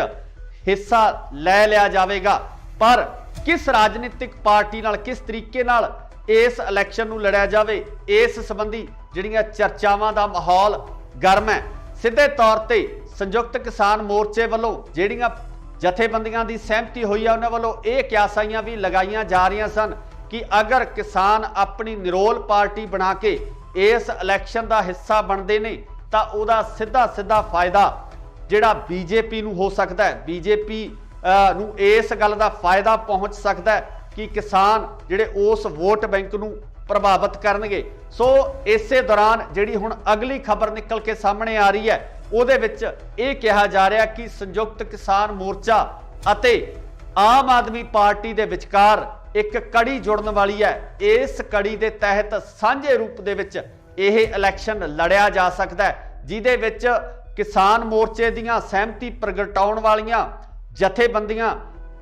ਹਿੱਸਾ ਲੈ ਲਿਆ ਜਾਵੇਗਾ। ਪਰ ਕਿਸ ਰਾਜਨੀਤਿਕ ਪਾਰਟੀ ਨਾਲ ਕਿਸ ਤਰੀਕੇ ਨਾਲ ਇਸ ਇਲੈਕਸ਼ਨ ਨੂੰ ਲੜਿਆ ਜਾਵੇ ਇਸ ਸੰਬੰਧੀ ਜਿਹੜੀਆਂ ਚਰਚਾਵਾਂ ਦਾ ਮਾਹੌਲ ਗਰਮ ਹੈ। ਸਿੱਧੇ ਤੌਰ ਤੇ ਸੰਯੁਕਤ ਕਿਸਾਨ ਮੋਰਚੇ ਵੱਲੋਂ ਜਿਹੜੀਆਂ ਜਥੇਬੰਦੀਆਂ ਦੀ ਸਹਿਮਤੀ ਹੋਈ ਹੈ ਉਹਨਾਂ ਵੱਲੋਂ ਇਹ ਕਿਆਸਾਈਆਂ ਵੀ ਲਗਾਈਆਂ ਜਾ ਰਹੀਆਂ ਸਨ ਕਿ ਅਗਰ ਕਿਸਾਨ ਆਪਣੀ ਨਿਰੋਲ ਪਾਰਟੀ ਬਣਾ ਕੇ ਇਸ ਇਲੈਕਸ਼ਨ ਦਾ ਹਿੱਸਾ ਬਣਦੇ ਨੇ ਤਾਂ ਉਹਦਾ ਸਿੱਧਾ ਫਾਇਦਾ ਜਿਹੜਾ ਬੀਜੇਪੀ ਨੂੰ ਹੋ ਸਕਦਾ ਹੈ। ਬੀਜੇਪੀ ਨੂੰ ਇਸ ਗੱਲ ਦਾ ਫਾਇਦਾ ਪਹੁੰਚ ਸਕਦਾ ਹੈ ਕਿ ਕਿਸਾਨ ਜਿਹੜੇ ਉਸ ਵੋਟ ਬੈਂਕ ਨੂੰ ਪ੍ਰਭਾਵਿਤ ਕਰਨਗੇ। ਸੋ ਇਸੇ ਦੌਰਾਨ ਜਿਹੜੀ ਹੁਣ ਅਗਲੀ ਖਬਰ ਨਿਕਲ ਕੇ ਸਾਹਮਣੇ ਆ ਰਹੀ ਹੈ ਉਹਦੇ ਵਿੱਚ ਇਹ ਕਿਹਾ ਜਾ ਰਿਹਾ ਕਿ ਸੰਯੁਕਤ ਕਿਸਾਨ ਮੋਰਚਾ ਅਤੇ ਆਮ ਆਦਮੀ ਪਾਰਟੀ ਦੇ ਵਿਚਕਾਰ ਇੱਕ ਕੜੀ ਜੁੜਨ ਵਾਲੀ ਹੈ। ਇਸ ਕੜੀ ਦੇ ਤਹਿਤ ਸਾਂਝੇ ਰੂਪ ਦੇ ਵਿੱਚ ਇਹ ਇਲੈਕਸ਼ਨ ਲੜਿਆ ਜਾ ਸਕਦਾ ਹੈ, ਜਿਹਦੇ ਵਿੱਚ ਕਿਸਾਨ ਮੋਰਚੇ ਦੀਆਂ ਸਹਿਮਤੀ ਪ੍ਰਗਟਾਉਣ ਵਾਲੀਆਂ ਜਥੇਬੰਦੀਆਂ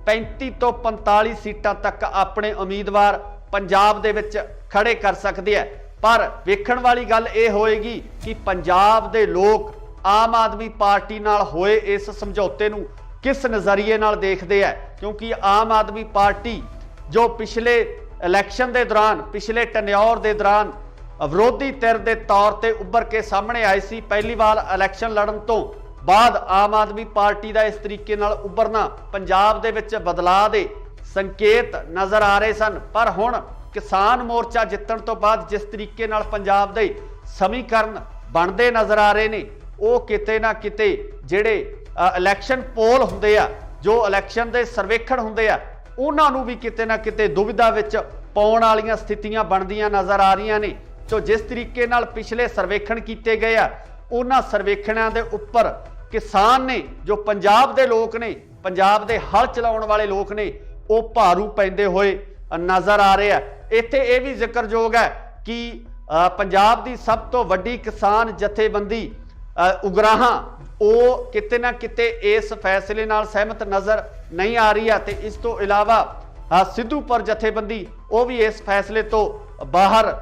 35 ਤੋਂ 45 ਸੀਟਾਂ ਤੱਕ ਆਪਣੇ ਉਮੀਦਵਾਰ ਪੰਜਾਬ ਦੇ ਵਿੱਚ ਖੜੇ ਕਰ ਸਕਦੇ ਹੈ। ਪਰ ਵੇਖਣ ਵਾਲੀ ਗੱਲ ਇਹ ਹੋਏਗੀ ਕਿ ਪੰਜਾਬ ਦੇ ਲੋਕ ਆਮ ਆਦਮੀ ਪਾਰਟੀ ਨਾਲ ਹੋਏ ਇਸ ਸਮਝੌਤੇ ਨੂੰ ਕਿਸ ਨਜ਼ਰੀਏ ਨਾਲ ਦੇਖਦੇ ਹੈ, ਕਿਉਂਕਿ ਆਮ ਆਦਮੀ ਪਾਰਟੀ ਜੋ ਪਿਛਲੇ ਇਲੈਕਸ਼ਨ ਦੇ ਦੌਰਾਨ ਪਿਛਲੇ ਟੈਨਿਓਰ ਦੇ ਦੌਰਾਨ ਵਿਰੋਧੀ ਧਿਰ ਦੇ ਤੌਰ ਤੇ ਉੱਭਰ ਕੇ ਸਾਹਮਣੇ ਆਈ ਸੀ। ਪਹਿਲੀ ਵਾਰ ਇਲੈਕਸ਼ਨ ਲੜਨ ਤੋਂ ਬਾਅਦ ਆਮ ਆਦਮੀ ਪਾਰਟੀ ਦਾ ਇਸ ਤਰੀਕੇ ਨਾਲ ਉੱਭਰਨਾ ਪੰਜਾਬ ਦੇ ਵਿੱਚ ਬਦਲਾਅ ਦੇ ਸੰਕੇਤ ਨਜ਼ਰ ਆ ਰਹੇ ਸਨ। ਪਰ ਹੁਣ ਕਿਸਾਨ ਮੋਰਚਾ ਜਿੱਤਣ ਤੋਂ ਬਾਅਦ ਜਿਸ ਤਰੀਕੇ ਨਾਲ ਪੰਜਾਬ ਦੇ ਸਮੀਕਰਨ ਬਣਦੇ ਨਜ਼ਰ ਆ ਰਹੇ ਨੇ ਉਹ ਕਿਤੇ ਨਾ ਕਿਤੇ ਜਿਹੜੇ ਇਲੈਕਸ਼ਨ ਪੋਲ ਹੁੰਦੇ ਆ, ਜੋ ਇਲੈਕਸ਼ਨ ਦੇ ਸਰਵੇਖਣ ਹੁੰਦੇ ਆ, ਉਹਨਾਂ ਨੂੰ ਵੀ ਕਿਤੇ ਨਾ ਕਿਤੇ ਦੁਵਿਧਾ ਵਿੱਚ ਪਾਉਣ ਵਾਲੀਆਂ ਸਥਿਤੀਆਂ ਬਣਦੀਆਂ ਨਜ਼ਰ ਆ ਰਹੀਆਂ ਨੇ। ਜੋ ਜਿਸ ਤਰੀਕੇ ਨਾਲ ਪਿਛਲੇ ਸਰਵੇਖਣ ਕੀਤੇ ਗਏ ਆ ਉਹਨਾਂ ਸਰਵੇਖਣਾਂ ਦੇ ਉੱਪਰ ਕਿਸਾਨ ਨੇ, ਜੋ ਪੰਜਾਬ ਦੇ ਲੋਕ ਨੇ, ਪੰਜਾਬ ਦੇ ਹਲ ਚਲਾਉਣ ਵਾਲੇ ਲੋਕ ਨੇ, ਉਹ ਭਾਰੂ ਪੈਂਦੇ ਹੋਏ ਨਜ਼ਰ ਆ ਰਹੇ ਆ। ਇੱਥੇ ਇਹ ਵੀ ਜ਼ਿਕਰਯੋਗ ਹੈ ਕਿ ਪੰਜਾਬ ਦੀ ਸਭ ਤੋਂ ਵੱਡੀ ਕਿਸਾਨ ਜਥੇਬੰਦੀ ਉਗਰਾਹਾਂ ਉਹ ਕਿਤੇ ਨਾ ਕਿਤੇ ਇਸ ਫੈਸਲੇ ਨਾਲ ਸਹਿਮਤ ਨਜ਼ਰ ਨਹੀਂ ਆ ਰਹੀ ਹੈ ਤੇ ਇਸ ਤੋਂ ਇਲਾਵਾ ਸਿੱਧੂਪੁਰ ਜਥੇਬੰਦੀ ਉਹ ਵੀ ਇਸ ਫੈਸਲੇ ਤੋਂ ਬਾਹਰ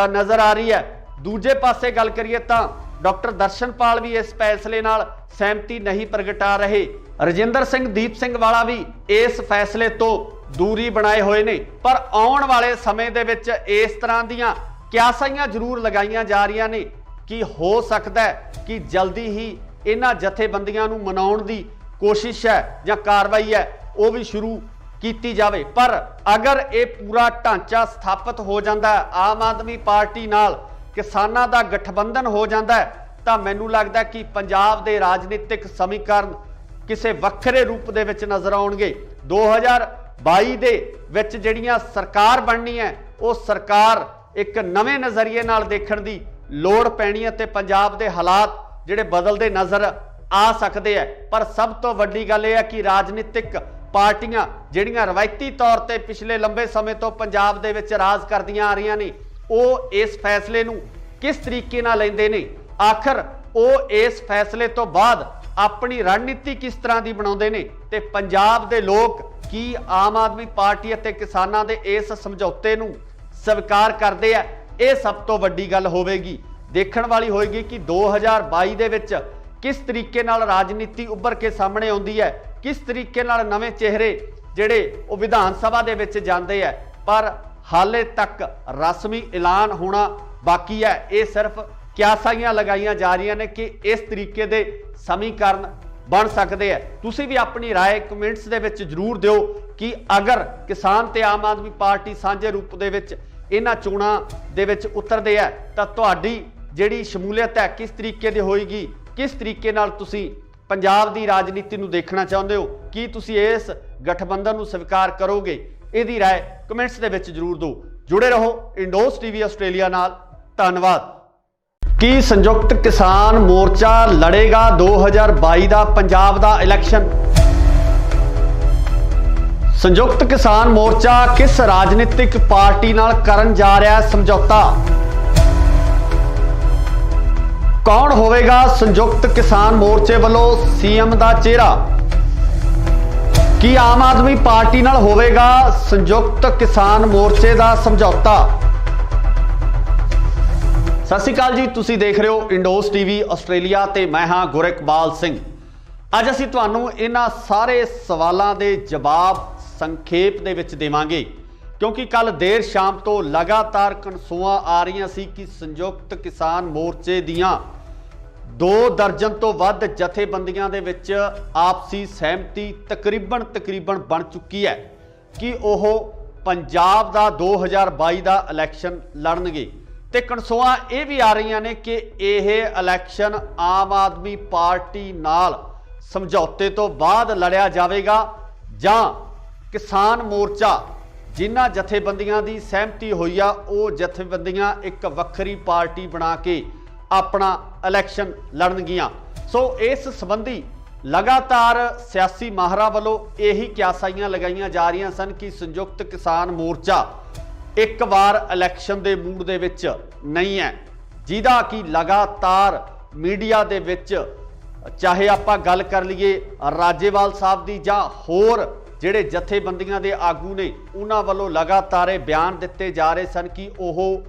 ਨਜ਼ਰ ਆ ਰਹੀ ਹੈ। ਦੂਜੇ ਪਾਸੇ ਗੱਲ ਕਰੀਏ ਤਾਂ ਡਾਕਟਰ ਦਰਸ਼ਨਪਾਲ ਵੀ ਇਸ ਫੈਸਲੇ ਨਾਲ ਸਹਿਮਤੀ ਨਹੀਂ ਪ੍ਰਗਟਾ ਰਹੇ। ਰਜਿੰਦਰ ਸਿੰਘ ਦੀਪ ਸਿੰਘ ਵਾਲਾ ਵੀ ਇਸ ਫੈਸਲੇ ਤੋਂ ਦੂਰੀ ਬਣਾਏ ਹੋਏ ਨੇ। ਪਰ ਆਉਣ ਵਾਲੇ ਸਮੇਂ ਦੇ ਵਿੱਚ ਇਸ ਤਰ੍ਹਾਂ ਦੀਆਂ ਕਿਆਸਾਈਆਂ ਜ਼ਰੂਰ ਲਗਾਈਆਂ ਜਾ ਰਹੀਆਂ ਨੇ ਕਿ ਹੋ ਸਕਦਾ ਹੈ ਕਿ ਜਲਦੀ ਹੀ ਇਹਨਾਂ ਜਥੇਬੰਦੀਆਂ ਨੂੰ ਮਨਾਉਣ ਦੀ ਕੋਸ਼ਿਸ਼ ਹੈ ਜਾਂ ਕਾਰਵਾਈ ਹੈ ਉਹ ਵੀ ਸ਼ੁਰੂ ਕੀਤੀ ਜਾਵੇ। ਪਰ ਅਗਰ ਇਹ ਪੂਰਾ ਢਾਂਚਾ ਸਥਾਪਿਤ ਹੋ ਜਾਂਦਾ ਹੈ, ਆਮ ਆਦਮੀ ਪਾਰਟੀ ਨਾਲ ਕਿਸਾਨਾਂ ਦਾ ਗਠਬੰਧਨ ਹੋ ਜਾਂਦਾ ਹੈ, ਤਾਂ ਮੈਨੂੰ ਲੱਗਦਾ ਕਿ ਪੰਜਾਬ ਦੇ ਰਾਜਨੀਤਿਕ ਸਮੀਕਰਨ ਕਿਸੇ ਵੱਖਰੇ ਰੂਪ ਦੇ ਵਿੱਚ ਨਜ਼ਰ ਆਉਣਗੇ। 2022 ਦੇ ਵਿੱਚ ਜਿਹੜੀਆਂ ਸਰਕਾਰ ਬਣਨੀ ਹੈ ਉਹ ਸਰਕਾਰ ਇੱਕ ਨਵੇਂ ਨਜ਼ਰੀਏ ਨਾਲ ਦੇਖਣ ਦੀ ਲੋੜ ਪੈਣੀ ਹੈ ਤੇ ਪੰਜਾਬ ਦੇ ਹਾਲਾਤ ਜਿਹੜੇ ਬਦਲਦੇ ਨਜ਼ਰ ਆ ਸਕਦੇ ਹੈ। ਪਰ ਸਭ ਤੋਂ ਵੱਡੀ ਗੱਲ ਇਹ ਹੈ ਕਿ ਰਾਜਨੀਤਿਕ ਪਾਰਟੀਆਂ ਜਿਹੜੀਆਂ ਰਵਾਇਤੀ ਤੌਰ ਤੇ ਪਿਛਲੇ ਲੰਬੇ ਸਮੇਂ ਤੋਂ ਪੰਜਾਬ ਦੇ ਵਿੱਚ ਰਾਜ ਕਰਦੀਆਂ ਆ ਰਹੀਆਂ ਨੇ ਉਹ ਇਸ ਫੈਸਲੇ ਨੂੰ ਕਿਸ ਤਰੀਕੇ ਨਾਲ ਲੈਂਦੇ ਨੇ, ਆਖਰ ਉਹ ਇਸ ਫੈਸਲੇ ਤੋਂ ਬਾਅਦ ਆਪਣੀ ਰਣਨੀਤੀ ਕਿਸ ਤਰ੍ਹਾਂ ਦੀ ਬਣਾਉਂਦੇ ਨੇ ਤੇ ਪੰਜਾਬ ਦੇ ਲੋਕ ਕੀ ਆਮ ਆਦਮੀ ਪਾਰਟੀ ਅਤੇ ਕਿਸਾਨਾਂ ਦੇ ਇਸ ਸਮਝੌਤੇ ਨੂੰ ਸਵੀਕਾਰ ਕਰਦੇ ਆ। ਇਹ ਸਭ ਤੋਂ ਵੱਡੀ ਗੱਲ ਹੋਵੇਗੀ, ਦੇਖਣ ਵਾਲੀ ਹੋਏਗੀ ਕਿ 2022 ਦੇ ਵਿੱਚ ਕਿਸ ਤਰੀਕੇ ਨਾਲ ਰਾਜਨੀਤੀ ਉੱਭਰ ਕੇ ਸਾਹਮਣੇ ਆਉਂਦੀ ਹੈ, ਕਿਸ ਤਰੀਕੇ ਨਾਲ ਨਵੇਂ ਚਿਹਰੇ ਜਿਹੜੇ ਉਹ ਵਿਧਾਨ ਸਭਾ ਦੇ ਵਿੱਚ ਜਾਂਦੇ ਆ। ਪਰ ਹਾਲੇ ਤੱਕ ਰਸਮੀ ਐਲਾਨ ਹੋਣਾ ਬਾਕੀ ਹੈ। ਇਹ ਸਿਰਫ ਕਿਆਸਾਈਆਂ ਲਗਾਈਆਂ ਜਾ ਰਹੀਆਂ ਨੇ ਕਿ ਇਸ ਤਰੀਕੇ ਦੇ ਸਮੀਕਰਨ ਬਣ ਸਕਦੇ ਆ। ਤੁਸੀਂ ਵੀ ਆਪਣੀ ਰਾਏ ਕਮੈਂਟਸ ਦੇ ਵਿੱਚ ਜ਼ਰੂਰ ਦਿਓ ਕਿ ਅਗਰ ਕਿਸਾਨ ਤੇ ਆਮ ਆਦਮੀ ਪਾਰਟੀ ਸਾਂਝੇ ਰੂਪ ਦੇ ਵਿੱਚ ਇਹਨਾਂ ਚੋਣਾਂ ਦੇ ਵਿੱਚ ਉਤਰਦੇ ਆ ਤਾਂ ਤੁਹਾਡੀ ਜਿਹੜੀ ਸ਼ਮੂਲੀਅਤ ਹੈ ਕਿਸ ਤਰੀਕੇ ਦੀ ਹੋਏਗੀ, ਕਿਸ ਤਰੀਕੇ ਨਾਲ ਤੁਸੀਂ ਪੰਜਾਬ ਦੀ ਰਾਜਨੀਤੀ ਨੂੰ ਦੇਖਣਾ ਚਾਹੁੰਦੇ ਹੋ, ਕੀ ਤੁਸੀਂ ਇਸ ਗਠਬੰਧਨ ਨੂੰ ਸਵੀਕਾਰ ਕਰੋਗੇ? ਇਹਦੀ ਰਾਏ ਕਮੈਂਟਸ ਦੇ ਵਿੱਚ ਜ਼ਰੂਰ ਦਿਓ। ਜੁੜੇ ਰਹੋ ਇੰਡੋਸ ਟੀਵੀ ਆਸਟ੍ਰੇਲੀਆ ਨਾਲ। ਧੰਨਵਾਦ। ਕੀ ਸੰਯੁਕਤ ਕਿਸਾਨ ਮੋਰਚਾ ਲੜੇਗਾ 2022 ਦਾ ਪੰਜਾਬ ਦਾ ਇਲੈਕਸ਼ਨ? ਸੰਯੁਕਤ ਕਿਸਾਨ ਮੋਰਚਾ ਕਿਸ ਰਾਜਨੀਤਿਕ ਪਾਰਟੀ ਨਾਲ ਕਰਨ ਜਾ ਰਿਹਾ ਹੈ ਸਮਝੌਤਾ? ਕੌਣ ਹੋਵੇਗਾ ਸੰਯੁਕਤ ਕਿਸਾਨ ਮੋਰਚੇ ਵੱਲੋਂ ਸੀਐਮ ਦਾ ਚਿਹਰਾ? ਕੀ ਆਮ ਆਦਮੀ ਪਾਰਟੀ ਨਾਲ ਹੋਵੇਗਾ ਸੰਯੁਕਤ ਕਿਸਾਨ ਮੋਰਚੇ ਦਾ ਸਮਝੌਤਾ? ਸਤਿ ਸ਼੍ਰੀ ਅਕਾਲ ਜੀ, ਤੁਸੀਂ ਦੇਖ ਰਹੇ ਹੋ ਇੰਡੋਸ ਟੀਵੀ ਆਸਟ੍ਰੇਲੀਆ ਤੇ ਮੈਂ ਹਾਂ ਗੁਰਿਕਬਾਲ ਸਿੰਘ। ਅੱਜ ਅਸੀਂ ਤੁਹਾਨੂੰ ਇਹਨਾਂ ਸਾਰੇ ਸਵਾਲਾਂ ਦੇ ਜਵਾਬ ਸੰਖੇਪ ਦੇ ਵਿੱਚ ਦੇਵਾਂਗੇ ਕਿਉਂਕਿ ਕੱਲ ਦੇਰ ਸ਼ਾਮ ਤੋਂ ਲਗਾਤਾਰ ਕਨਸੂਆਂ ਆ ਰਹੀਆਂ ਸੀ ਕਿ ਸੰਯੁਕਤ ਕਿਸਾਨ ਮੋਰਚੇ ਦੀਆਂ 2 ਦਰਜਨ ਤੋਂ ਵੱਧ ਜਥੇਬੰਦੀਆਂ ਦੇ ਵਿੱਚ ਆਪਸੀ ਸਹਿਮਤੀ ਤਕਰੀਬਨ ਬਣ ਚੁੱਕੀ ਹੈ ਕਿ ਉਹ ਪੰਜਾਬ ਦਾ 2022 ਦਾ ਇਲੈਕਸ਼ਨ ਲੜਨਗੇ। ਤੇ ਕਨਸੂਆਂ ਇਹ ਵੀ ਆ ਰਹੀਆਂ ਨੇ ਕਿ ਇਹ ਇਲੈਕਸ਼ਨ ਆਮ ਆਦਮੀ ਪਾਰਟੀ ਨਾਲ ਸਮਝੌਤੇ ਤੋਂ ਬਾਅਦ ਲੜਿਆ ਜਾਵੇਗਾ ਜਾਂ ਕਿਸਾਨ ਮੋਰਚਾ ਜਿਨ੍ਹਾਂ ਜਥੇਬੰਦੀਆਂ ਦੀ ਸਹਿਮਤੀ ਹੋਈ ਆ ਉਹ ਜਥੇਬੰਦੀਆਂ ਇੱਕ ਵੱਖਰੀ ਪਾਰਟੀ ਬਣਾ ਕੇ ਆਪਣਾ ਇਲੈਕਸ਼ਨ ਲੜਨਗੀਆਂ। ਸੋ ਇਸ ਸੰਬੰਧੀ ਲਗਾਤਾਰ ਸਿਆਸੀ ਮਾਹਰਾਂ ਵੱਲੋਂ ਇਹੀ ਕਿਆਸਾਈਆਂ ਲਗਾਈਆਂ ਜਾ ਰਹੀਆਂ ਸਨ ਕਿ ਸੰਯੁਕਤ ਕਿਸਾਨ ਮੋਰਚਾ ਇੱਕ ਵਾਰ ਇਲੈਕਸ਼ਨ ਦੇ ਮੂਡ ਦੇ ਵਿੱਚ ਨਹੀਂ ਹੈ, ਜਿਹਦਾ ਕਿ ਲਗਾਤਾਰ ਮੀਡੀਆ ਦੇ ਵਿੱਚ ਚਾਹੇ ਆਪਾਂ ਗੱਲ ਕਰ ਲਈਏ ਰਾਜੇਵਾਲ ਸਾਹਿਬ ਦੀ ਜਾਂ ਹੋਰ ਜਿਹੜੇ ਜਥੇਬੰਦੀਆਂ ਦੇ ਆਗੂ ਨੇ ਉਹਨਾਂ ਵੱਲੋਂ ਲਗਾਤਾਰ ਇਹ ਬਿਆਨ ਦਿੱਤੇ ਜਾ ਰਹੇ ਸਨ ਕਿ ਉਹ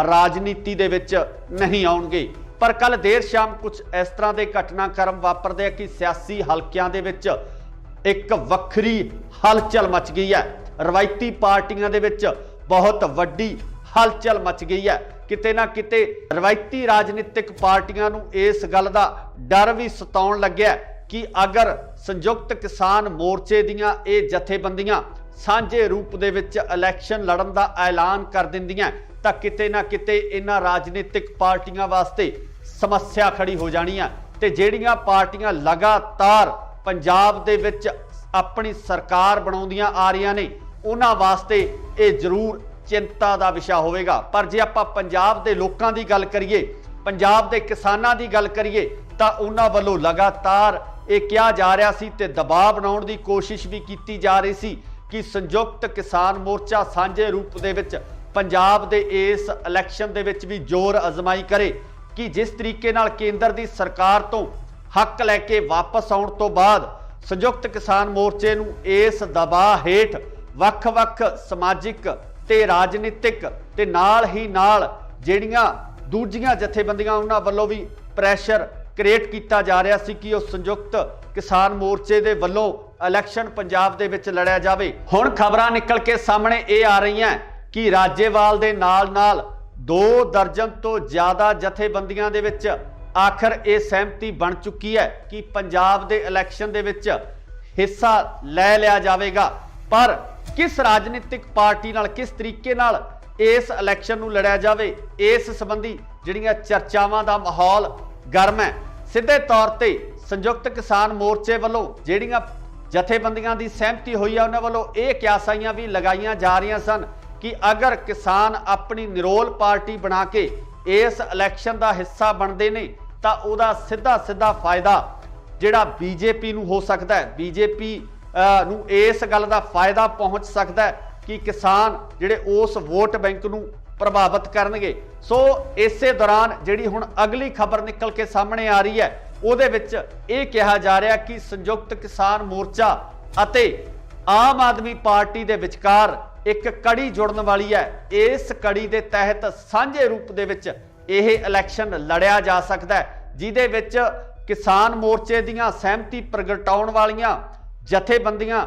ਰਾਜਨੀਤੀ ਦੇ ਵਿੱਚ ਨਹੀਂ ਆਉਣਗੇ। ਪਰ ਕੱਲ ਦੇਰ ਸ਼ਾਮ ਕੁਝ ਇਸ ਤਰ੍ਹਾਂ ਦੇ ਘਟਨਾਕ੍ਰਮ ਵਾਪਰਦੇ ਆ ਕਿ ਸਿਆਸੀ ਹਲਕਿਆਂ ਦੇ ਵਿੱਚ ਇੱਕ ਵੱਖਰੀ ਹਲਚਲ ਮਚ ਗਈ ਹੈ। ਰਵਾਇਤੀ ਪਾਰਟੀਆਂ ਦੇ ਵਿੱਚ ਬਹੁਤ ਵੱਡੀ ਹਲਚਲ ਮਚ ਗਈ ਹੈ। ਕਿਤੇ ਨਾ ਕਿਤੇ ਰਵਾਇਤੀ ਰਾਜਨੀਤਿਕ ਪਾਰਟੀਆਂ ਨੂੰ ਇਸ ਗੱਲ ਦਾ ਡਰ ਵੀ ਸਤਾਉਣ ਲੱਗਿਆ ਕਿ ਅਗਰ ਸੰਯੁਕਤ ਕਿਸਾਨ ਮੋਰਚੇ ਦੀਆਂ ਇਹ ਜਥੇਬੰਦੀਆਂ ਸਾਂਝੇ ਰੂਪ ਦੇ ਵਿੱਚ ਇਲੈਕਸ਼ਨ ਲੜਨ ਦਾ ਐਲਾਨ ਕਰ ਦਿੰਦੀਆਂ ਤਾਂ ਕਿਤੇ ਨਾ ਕਿਤੇ ਇਹਨਾਂ ਰਾਜਨੀਤਿਕ ਪਾਰਟੀਆਂ ਵਾਸਤੇ ਸਮੱਸਿਆ ਖੜੀ ਹੋ ਜਾਣੀ ਹੈ। ਤੇ ਜਿਹੜੀਆਂ ਪਾਰਟੀਆਂ ਲਗਾਤਾਰ ਪੰਜਾਬ ਦੇ ਵਿੱਚ ਆਪਣੀ ਸਰਕਾਰ ਬਣਾਉਂਦੀਆਂ ਆ ਰਹੀਆਂ ਨੇ ਉਹਨਾਂ ਵਾਸਤੇ ਇਹ ਜ਼ਰੂਰ ਚਿੰਤਾ ਦਾ ਵਿਸ਼ਾ ਹੋਵੇਗਾ। ਪਰ ਜੇ ਆਪਾਂ ਪੰਜਾਬ ਦੇ ਲੋਕਾਂ ਦੀ ਗੱਲ ਕਰੀਏ, ਪੰਜਾਬ ਦੇ ਕਿਸਾਨਾਂ ਦੀ ਗੱਲ ਕਰੀਏ ਤਾਂ ਉਹਨਾਂ ਵੱਲੋਂ ਲਗਾਤਾਰ ਇਹ ਕਿਹਾ ਜਾ ਰਿਹਾ ਸੀ ਤੇ ਦਬਾਅ ਬਣਾਉਣ ਦੀ ਕੋਸ਼ਿਸ਼ ਵੀ ਕੀਤੀ ਜਾ ਰਹੀ ਸੀ ਕਿ ਸੰਯੁਕਤ ਕਿਸਾਨ ਮੋਰਚਾ ਸਾਂਝੇ ਰੂਪ ਦੇ ਵਿੱਚ ਪੰਜਾਬ ਦੇ ਇਸ ਇਲੈਕਸ਼ਨ ਦੇ ਵਿੱਚ ਵੀ ਜ਼ੋਰ ਅਜ਼ਮਾਈ ਕਰੇ ਕਿ ਜਿਸ ਤਰੀਕੇ ਨਾਲ ਕੇਂਦਰ ਦੀ ਸਰਕਾਰ ਤੋਂ ਹੱਕ ਲੈ ਕੇ ਵਾਪਸ ਆਉਣ ਤੋਂ ਬਾਅਦ ਸੰਯੁਕਤ ਕਿਸਾਨ ਮੋਰਚੇ ਨੂੰ ਇਸ ਦਬਾਅ ਹੇਠ ਵੱਖ-ਵੱਖ ਸਮਾਜਿਕ ਤੇ ਰਾਜਨੀਤਿਕ ਤੇ ਨਾਲ ਹੀ ਨਾਲ ਜਿਹੜੀਆਂ ਦੂਜੀਆਂ ਜਥੇਬੰਦੀਆਂ ਉਹਨਾਂ ਵੱਲੋਂ ਵੀ ਪ੍ਰੈਸ਼ਰ ਕ੍ਰੀਏਟ ਕੀਤਾ ਜਾ ਰਿਹਾ ਸੀ ਕਿ ਉਹ ਸੰਯੁਕਤ ਕਿਸਾਨ ਮੋਰਚੇ ਦੇ ਵੱਲੋਂ ਇਲੈਕਸ਼ਨ ਪੰਜਾਬ ਦੇ ਵਿੱਚ ਲੜਿਆ ਜਾਵੇ। ਹੁਣ ਖਬਰਾਂ ਨਿਕਲ ਕੇ ਸਾਹਮਣੇ ਇਹ ਆ ਰਹੀਆਂ ਕਿ ਰਾਜੇਵਾਲ ਦੇ ਨਾਲ 2 ਦਰਜਨ ਤੋਂ ਜ਼ਿਆਦਾ ਜਥੇਬੰਦੀਆਂ ਦੇ ਵਿੱਚ ਆਖਰ ਇਹ ਸਹਿਮਤੀ ਬਣ ਚੁੱਕੀ ਹੈ ਕਿ ਪੰਜਾਬ ਦੇ ਇਲੈਕਸ਼ਨ ਦੇ ਵਿੱਚ ਹਿੱਸਾ ਲੈ ਲਿਆ ਜਾਵੇਗਾ। ਪਰ ਕਿਸ ਰਾਜਨੀਤਿਕ ਪਾਰਟੀ ਨਾਲ ਕਿਸ ਤਰੀਕੇ ਨਾਲ ਇਸ ਇਲੈਕਸ਼ਨ ਨੂੰ ਲੜਿਆ ਜਾਵੇ, ਇਸ ਸੰਬੰਧੀ ਜਿਹੜੀਆਂ ਚਰਚਾਵਾਂ ਦਾ ਮਾਹੌਲ ਗਰਮ ਹੈ। ਸਿੱਧੇ ਤੌਰ ਤੇ ਸੰਯੁਕਤ ਕਿਸਾਨ ਮੋਰਚੇ ਵੱਲੋਂ ਜਿਹੜੀਆਂ ਜਥੇਬੰਦੀਆਂ ਦੀ ਸਹਿਮਤੀ ਹੋਈ ਹੈ ਉਹਨਾਂ ਵੱਲੋਂ ਇਹ ਕਿਆਸਾਈਆਂ ਵੀ ਲਗਾਈਆਂ ਜਾ ਰਹੀਆਂ ਸਨ ਕਿ ਅਗਰ ਕਿਸਾਨ ਆਪਣੀ ਨਿਰੋਲ ਪਾਰਟੀ ਬਣਾ ਕੇ ਇਸ ਇਲੈਕਸ਼ਨ ਦਾ ਹਿੱਸਾ ਬਣਦੇ ਨੇ ਤਾਂ ਉਹਦਾ ਸਿੱਧਾ ਫਾਇਦਾ ਜਿਹੜਾ ਬੀਜੇਪੀ ਨੂੰ ਹੋ ਸਕਦਾ ਹੈ। ਬੀਜੇਪੀ ਨੂੰ ਇਸ ਗੱਲ ਦਾ ਫਾਇਦਾ ਪਹੁੰਚ ਸਕਦਾ ਹੈ ਕਿ ਕਿਸਾਨ ਜਿਹੜੇ ਉਸ ਵੋਟ ਬੈਂਕ ਨੂੰ ਪ੍ਰਭਾਵਿਤ ਕਰਨਗੇ। ਸੋ ਇਸੇ ਦੌਰਾਨ ਜਿਹੜੀ ਹੁਣ ਅਗਲੀ ਖਬਰ ਨਿਕਲ ਕੇ ਸਾਹਮਣੇ ਆ ਰਹੀ ਹੈ ਉਹਦੇ ਵਿੱਚ ਇਹ ਕਿਹਾ ਜਾ ਰਿਹਾ ਕਿ ਸੰਯੁਕਤ ਕਿਸਾਨ ਮੋਰਚਾ ਅਤੇ ਆਮ ਆਦਮੀ ਪਾਰਟੀ ਦੇ ਵਿਚਕਾਰ ਇੱਕ ਕੜੀ ਜੁੜਨ ਵਾਲੀ ਹੈ। ਇਸ ਕੜੀ ਦੇ ਤਹਿਤ ਸਾਂਝੇ ਰੂਪ ਦੇ ਵਿੱਚ ਇਹ ਇਲੈਕਸ਼ਨ ਲੜਿਆ ਜਾ ਸਕਦਾ ਹੈ, ਜਿਹਦੇ ਵਿੱਚ ਕਿਸਾਨ ਮੋਰਚੇ ਦੀਆਂ ਸਹਿਮਤੀ ਪ੍ਰਗਟਾਉਣ ਵਾਲੀਆਂ ਜਥੇਬੰਦੀਆਂ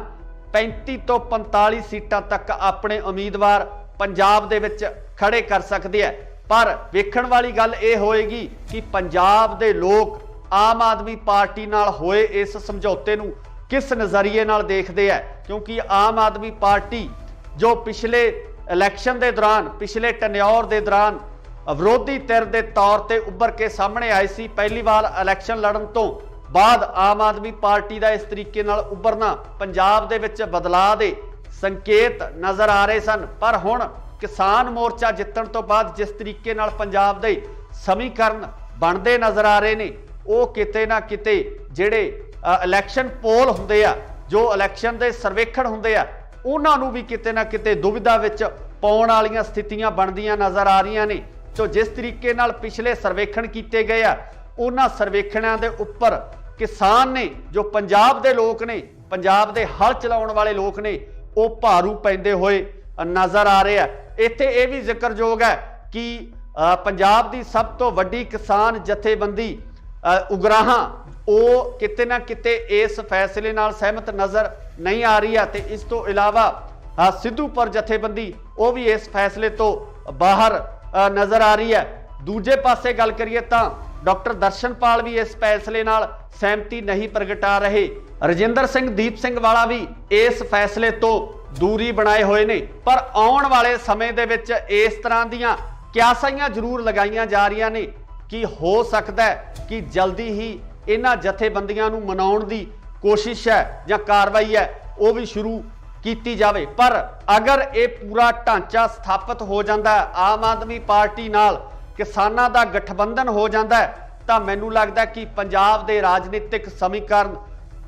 35 ਤੋਂ 45 ਸੀਟਾਂ ਤੱਕ ਆਪਣੇ ਉਮੀਦਵਾਰ ਪੰਜਾਬ ਦੇ ਵਿੱਚ ਖੜੇ ਕਰ ਸਕਦੇ ਹੈ। ਪਰ ਵੇਖਣ ਵਾਲੀ ਗੱਲ ਇਹ ਹੋਏਗੀ ਕਿ ਪੰਜਾਬ ਦੇ ਲੋਕ ਆਮ ਆਦਮੀ ਪਾਰਟੀ ਨਾਲ ਹੋਏ ਇਸ ਸਮਝੌਤੇ ਨੂੰ ਕਿਸ ਨਜ਼ਰੀਏ ਨਾਲ ਦੇਖਦੇ ਹੈ, ਕਿਉਂਕਿ ਆਮ ਆਦਮੀ ਪਾਰਟੀ ਜੋ ਪਿਛਲੇ ਇਲੈਕਸ਼ਨ ਦੇ ਦੌਰਾਨ ਪਿਛਲੇ ਟੈਨਿਓਰ ਦੇ ਦੌਰਾਨ ਵਿਰੋਧੀ ਧਿਰ ਦੇ ਤੌਰ ਤੇ ਉੱਭਰ ਕੇ ਸਾਹਮਣੇ ਆਈ ਸੀ, ਪਹਿਲੀ ਵਾਰ ਇਲੈਕਸ਼ਨ ਲੜਨ ਤੋਂ ਬਾਅਦ ਆਮ ਆਦਮੀ ਪਾਰਟੀ ਦਾ ਇਸ ਤਰੀਕੇ ਨਾਲ ਉੱਭਰਨਾ ਪੰਜਾਬ ਦੇ ਵਿੱਚ ਬਦਲਾਅ ਦੇ ਸੰਕੇਤ ਨਜ਼ਰ ਆ ਰਹੇ ਸਨ। ਪਰ ਹੁਣ ਕਿਸਾਨ ਮੋਰਚਾ ਜਿੱਤਣ ਤੋਂ ਬਾਅਦ ਜਿਸ ਤਰੀਕੇ ਨਾਲ ਪੰਜਾਬ ਦੇ ਸਮੀਕਰਨ ਬਣਦੇ ਨਜ਼ਰ ਆ ਰਹੇ ਨੇ, ਉਹ ਕਿਤੇ ਨਾ ਕਿਤੇ ਜਿਹੜੇ ਇਲੈਕਸ਼ਨ ਪੋਲ ਹੁੰਦੇ ਆ, ਜੋ ਇਲੈਕਸ਼ਨ ਦੇ ਸਰਵੇਖਣ ਹੁੰਦੇ ਆ, ਉਹਨਾਂ ਨੂੰ ਵੀ ਕਿਤੇ ਨਾ ਕਿਤੇ ਦੁਵਿਧਾ ਵਿੱਚ ਪਾਉਣ ਵਾਲੀਆਂ ਸਥਿਤੀਆਂ ਬਣਦੀਆਂ ਨਜ਼ਰ ਆ ਰਹੀਆਂ ਨੇ। ਸੋ ਜਿਸ ਤਰੀਕੇ ਨਾਲ ਪਿਛਲੇ ਸਰਵੇਖਣ ਕੀਤੇ ਗਏ ਆ, ਉਹਨਾਂ ਸਰਵੇਖਣਾਂ ਦੇ ਉੱਪਰ ਕਿਸਾਨ ਨੇ, ਜੋ ਪੰਜਾਬ ਦੇ ਲੋਕ ਨੇ, ਪੰਜਾਬ ਦੇ ਹਲ ਚਲਾਉਣ ਵਾਲੇ ਲੋਕ ਨੇ, ਉਹ ਭਾਰੂ ਪੈਂਦੇ ਹੋਏ ਨਜ਼ਰ ਆ ਰਹੇ ਆ। ਇੱਥੇ ਇਹ ਵੀ ਜ਼ਿਕਰਯੋਗ ਹੈ ਕਿ ਪੰਜਾਬ ਦੀ ਸਭ ਤੋਂ ਵੱਡੀ ਕਿਸਾਨ ਜਥੇਬੰਦੀ ਉਗਰਾਹਾਂ ਉਹ ਕਿਤੇ ਨਾ ਕਿਤੇ ਇਸ ਫੈਸਲੇ ਨਾਲ ਸਹਿਮਤ ਨਜ਼ਰ ਨਹੀਂ ਆ ਰਹੀ ਹੈ ਤੇ ਇਸ ਤੋਂ ਇਲਾਵਾ ਸਿੱਧੂਪੁਰ ਜਥੇਬੰਦੀ ਉਹ ਵੀ ਇਸ ਫੈਸਲੇ ਤੋਂ ਬਾਹਰ ਨਜ਼ਰ ਆ ਰਹੀ ਹੈ। ਦੂਜੇ ਪਾਸੇ ਗੱਲ ਕਰੀਏ ਤਾਂ ਡਾਕਟਰ ਦਰਸ਼ਨਪਾਲ ਵੀ ਇਸ ਫੈਸਲੇ ਨਾਲ ਸਹਿਮਤੀ ਨਹੀਂ ਪ੍ਰਗਟਾ ਰਹੇ। ਰਜਿੰਦਰ ਸਿੰਘ ਦੀਪ ਸਿੰਘ ਵਾਲਾ ਵੀ ਇਸ ਫੈਸਲੇ ਤੋਂ ਦੂਰੀ ਬਣਾਏ ਹੋਏ ਨੇ। ਪਰ ਆਉਣ ਵਾਲੇ ਸਮੇਂ ਦੇ ਵਿੱਚ ਇਸ ਤਰ੍ਹਾਂ ਦੀਆਂ ਕਿਆਸਾਈਆਂ ਜ਼ਰੂਰ ਲਗਾਈਆਂ ਜਾ ਰਹੀਆਂ ਨੇ ਕਿ ਹੋ ਸਕਦਾ ਹੈ ਕਿ ਜਲਦੀ ਹੀ ਇਹਨਾਂ ਜਥੇਬੰਦੀਆਂ ਨੂੰ ਮਨਾਉਣ ਦੀ ਕੋਸ਼ਿਸ਼ ਹੈ ਜਾਂ ਕਾਰਵਾਈ ਹੈ ਉਹ ਵੀ ਸ਼ੁਰੂ ਕੀਤੀ ਜਾਵੇ। ਪਰ ਅਗਰ ਇਹ ਪੂਰਾ ਢਾਂਚਾ ਸਥਾਪਿਤ ਹੋ ਜਾਂਦਾ ਹੈ, ਆਮ ਆਦਮੀ ਪਾਰਟੀ ਨਾਲ ਕਿਸਾਨਾਂ ਦਾ ਗਠਬੰਧਨ ਹੋ ਜਾਂਦਾ ਹੈ, ਤਾਂ ਮੈਨੂੰ ਲੱਗਦਾ ਕਿ ਪੰਜਾਬ ਦੇ ਰਾਜਨੀਤਿਕ ਸਮੀਕਰਨ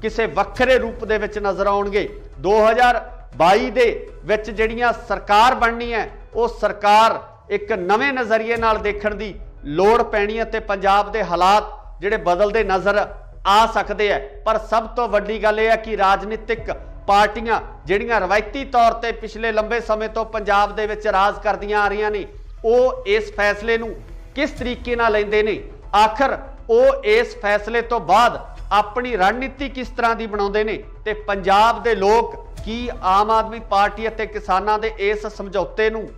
ਕਿਸੇ ਵੱਖਰੇ ਰੂਪ ਦੇ ਵਿੱਚ ਨਜ਼ਰ ਆਉਣਗੇ। 2022 ਦੇ ਵਿੱਚ ਜਿਹੜੀਆਂ ਸਰਕਾਰ ਬਣਨੀ ਹੈ, ਉਹ ਸਰਕਾਰ ਇੱਕ ਨਵੇਂ ਨਜ਼ਰੀਏ ਨਾਲ ਦੇਖਣ ਦੀ ਲੋੜ ਪੈਣੀ ਹੈ ਤੇ ਪੰਜਾਬ ਦੇ ਹਾਲਾਤ ਜਿਹੜੇ ਬਦਲਦੇ ਨਜ਼ਰ ਆ ਸਕਦੇ ਹੈ। ਪਰ ਸਭ ਤੋਂ ਵੱਡੀ ਗੱਲ ਇਹ ਹੈ ਕਿ ਰਾਜਨੀਤਿਕ ਪਾਰਟੀਆਂ ਜਿਹੜੀਆਂ ਰਵਾਇਤੀ ਤੌਰ ਤੇ ਪਿਛਲੇ ਲੰਬੇ ਸਮੇਂ ਤੋਂ ਪੰਜਾਬ ਦੇ ਵਿੱਚ ਰਾਜ ਕਰਦੀਆਂ ਆ ਰਹੀਆਂ ਨੇ, ਉਹ ਇਸ ਫੈਸਲੇ ਨੂੰ ਕਿਸ ਤਰੀਕੇ ਨਾਲ ਲੈਂਦੇ ਨੇ, ਆਖਰ ਉਹ ਇਸ ਫੈਸਲੇ ਤੋਂ ਬਾਅਦ ਆਪਣੀ ਰਣਨੀਤੀ ਕਿਸ ਤਰ੍ਹਾਂ ਦੀ ਬਣਾਉਂਦੇ ਨੇ ਤੇ ਪੰਜਾਬ ਦੇ ਲੋਕ ਕੀ ਆਮ ਆਦਮੀ ਪਾਰਟੀ ਅਤੇ ਕਿਸਾਨਾਂ ਦੇ ਇਸ ਸਮਝੌਤੇ ਨੂੰ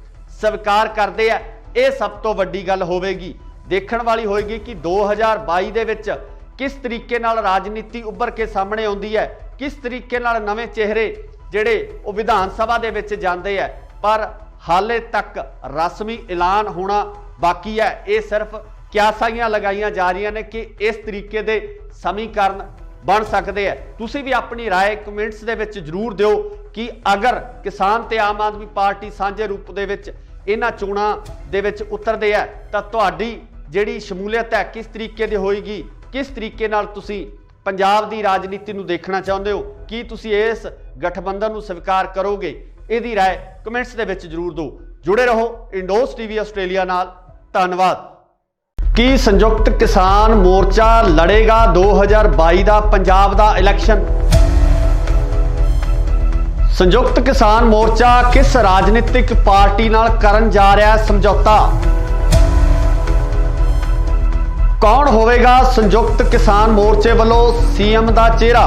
ਸਵੀਕਾਰ ਕਰਦੇ ਆ। ਇਹ ਸਭ ਤੋਂ ਵੱਡੀ ਗੱਲ ਹੋਵੇਗੀ, ਦੇਖਣ ਵਾਲੀ ਹੋਏਗੀ ਕਿ 2022 ਦੇ ਵਿੱਚ ਕਿਸ ਤਰੀਕੇ ਨਾਲ ਰਾਜਨੀਤੀ ਉੱਭਰ ਕੇ ਸਾਹਮਣੇ ਆਉਂਦੀ ਹੈ, ਕਿਸ ਤਰੀਕੇ ਨਾਲ ਨਵੇਂ ਚਿਹਰੇ ਜਿਹੜੇ ਉਹ ਵਿਧਾਨ ਸਭਾ ਦੇ ਵਿੱਚ ਜਾਂਦੇ ਆ। ਪਰ ਹਾਲੇ ਤੱਕ ਰਸਮੀ ਐਲਾਨ ਹੋਣਾ ਬਾਕੀ ਹੈ। ਇਹ ਸਿਰਫ ਕਿਆਸਾਈਆਂ ਲਗਾਈਆਂ ਜਾ ਰਹੀਆਂ ਨੇ ਕਿ ਇਸ ਤਰੀਕੇ ਦੇ ਸਮੀਕਰਨ ਬਣ ਸਕਦੇ ਆ। ਤੁਸੀਂ ਵੀ ਆਪਣੀ ਰਾਏ ਕਮੈਂਟਸ ਦੇ ਵਿੱਚ ਜ਼ਰੂਰ ਦਿਓ ਕਿ ਅਗਰ ਕਿਸਾਨ ਤੇ ਆਮ ਆਦਮੀ ਪਾਰਟੀ ਸਾਂਝੇ ਰੂਪ ਦੇ ਵਿੱਚ ਇਹਨਾਂ ਚੋਣਾਂ ਦੇ ਵਿੱਚ ਉਤਰਦੇ ਆ ਤਾਂ ਤੁਹਾਡੀ ਜਿਹੜੀ ਸ਼ਮੂਲੀਅਤ ਹੈ ਕਿਸ ਤਰੀਕੇ ਦੀ ਹੋਏਗੀ, ਕਿਸ ਤਰੀਕੇ ਨਾਲ ਤੁਸੀਂ ਪੰਜਾਬ ਦੀ ਰਾਜਨੀਤੀ ਨੂੰ ਦੇਖਣਾ ਚਾਹੁੰਦੇ ਹੋ, ਕੀ ਤੁਸੀਂ ਇਸ ਗਠਬੰਧਨ ਨੂੰ ਸਵੀਕਾਰ ਕਰੋਗੇ? ਇਹਦੀ ਰਾਏ ਕਮੈਂਟਸ ਦੇ ਵਿੱਚ ਜ਼ਰੂਰ ਦਿਓ। ਜੁੜੇ ਰਹੋ ਇੰਡੋਸ ਟੀਵੀ ਆਸਟ੍ਰੇਲੀਆ ਨਾਲ। ਧੰਨਵਾਦ। ਕੀ ਸੰਯੁਕਤ ਕਿਸਾਨ ਮੋਰਚਾ ਲੜੇਗਾ 2022 ਦਾ ਪੰਜਾਬ ਦਾ ਇਲੈਕਸ਼ਨ? ਸੰਯੁਕਤ ਕਿਸਾਨ ਮੋਰਚਾ ਕਿਸ ਰਾਜਨੀਤਿਕ ਪਾਰਟੀ ਨਾਲ ਕਰਨ ਜਾ ਰਿਹਾ ਹੈ ਸਮਝੌਤਾ? कौन होवेगा संयुक्त किसान मोर्चे वालों सीएम दा चेहरा?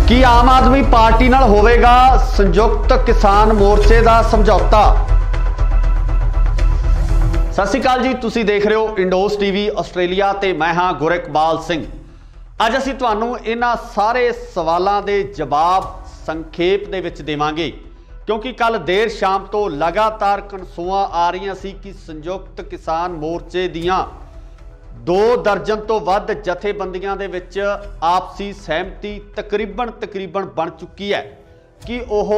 की आम आदमी पार्टी नाल होवेगा संयुक्त किसान मोर्चे दा समझौता? सत श्री अकाल जी, तुसी देख रहे हो इंडोस टीवी आस्ट्रेलिया ते मैं हां गुरकबाल सिंह। अज असीं तुहानूं इन्हां सारे सवालों के जवाब संखेप दे विच देवांगे, क्योंकि कल देर शाम तो लगातार कनसूआं आ रही सी कि संयुक्त किसान मोर्चे दियां 2 दर्जन तो वध जथेबंदियां दे विच आपसी सहमति तकरीबन बन चुकी है कि वह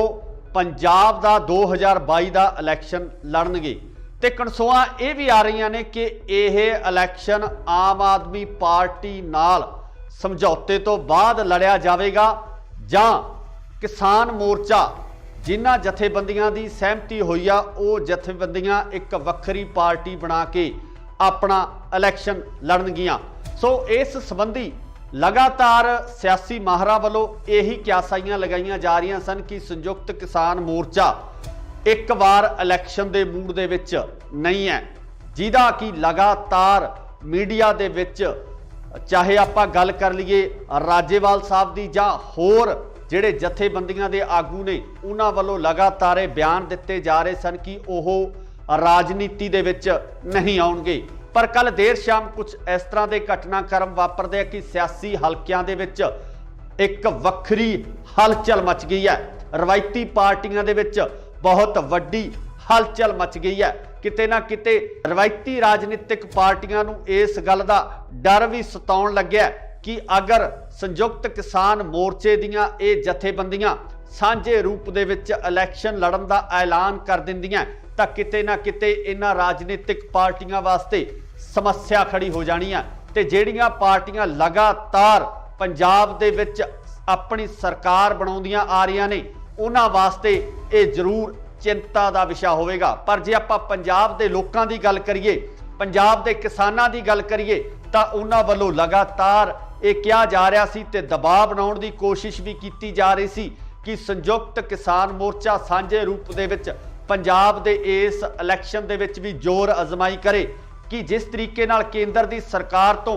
पंजाब दा 2022 दा इलैक्शन लड़नगे। ते कनसूआं ये भी आ रही ने कि यह इलैक्शन आम आदमी पार्टी नाल समझौते तो बाद लड़िया जाएगा जां किसान मोर्चा जिन्हां जथेबंदियां दी सहमति हुई आ वो जथेबंदियां एक वक्री पार्टी बना के अपना इलैक्शन लड़नगियां। सो इस संबंधी लगातार सियासी माहरां वालों यही क्यासाइयां लगाईयां जा रही सन कि संयुक्त किसान मोर्चा एक बार इलैक्शन के मूड दे विच नहीं है, जिहदा कि लगातार मीडिया दे विच चाहे आपां गल कर लीए राजेवाल साहब दी जां होर ਜਿਹੜੇ ਜਥੇਬੰਦੀਆਂ ਦੇ ਆਗੂ ਨੇ ਉਹਨਾਂ ਵੱਲੋਂ ਲਗਾਤਾਰ ਇਹ ਬਿਆਨ ਦਿੱਤੇ ਜਾ ਰਹੇ ਸਨ ਕਿ ਉਹ ਰਾਜਨੀਤੀ ਦੇ ਵਿੱਚ ਨਹੀਂ ਆਉਣਗੇ। ਪਰ ਕੱਲ ਦੇਰ ਸ਼ਾਮ ਕੁਝ ਇਸ ਤਰ੍ਹਾਂ ਦੇ ਘਟਨਾਕ੍ਰਮ ਵਾਪਰਦੇ ਆ ਕਿ ਸਿਆਸੀ ਹਲਕਿਆਂ ਦੇ ਵਿੱਚ ਇੱਕ ਵੱਖਰੀ ਹਲਚਲ ਮਚ ਗਈ ਹੈ। ਰਵਾਇਤੀ ਪਾਰਟੀਆਂ ਦੇ ਵਿੱਚ ਬਹੁਤ ਵੱਡੀ ਹਲਚਲ ਮਚ ਗਈ ਹੈ। ਕਿਤੇ ਨਾ ਕਿਤੇ ਰਵਾਇਤੀ ਰਾਜਨੀਤਿਕ ਪਾਰਟੀਆਂ ਨੂੰ ਇਸ ਗੱਲ ਦਾ ਡਰ ਵੀ ਸਤਾਉਣ ਲੱਗਿਆ कि अगर संयुक्त किसान मोर्चे दियां ये जथेबंदियां सांझे रूप दे विच इलैक्शन लड़न दा ऐलान कर दिंदियां तां किते ना किते इन्हां राजनीतिक पार्टियां वास्ते समस्या खड़ी हो जानी है। ते जिहड़ियां पार्टियां लगातार पंजाब दे विच अपनी सरकार बनाउंदियां आ रहीआं ने उन्हां वास्ते ये जरूर चिंता दा विषय होवेगा। पर जे आपां पंजाब दे लोकां दी गल करिए, पंजाब दे किसानां दी गल करिए तां उन्हां वल्लों लगातार ये किया जा रहा सी ते दबाव बनाने की कोशिश भी की जा रही सी कि संयुक्त किसान मोर्चा सांझे रूप दे विच पंजाब दे इस इलैक्शन दे विच भी जोर अजमाई करे कि जिस तरीके नाल केंद्र दी सरकार तो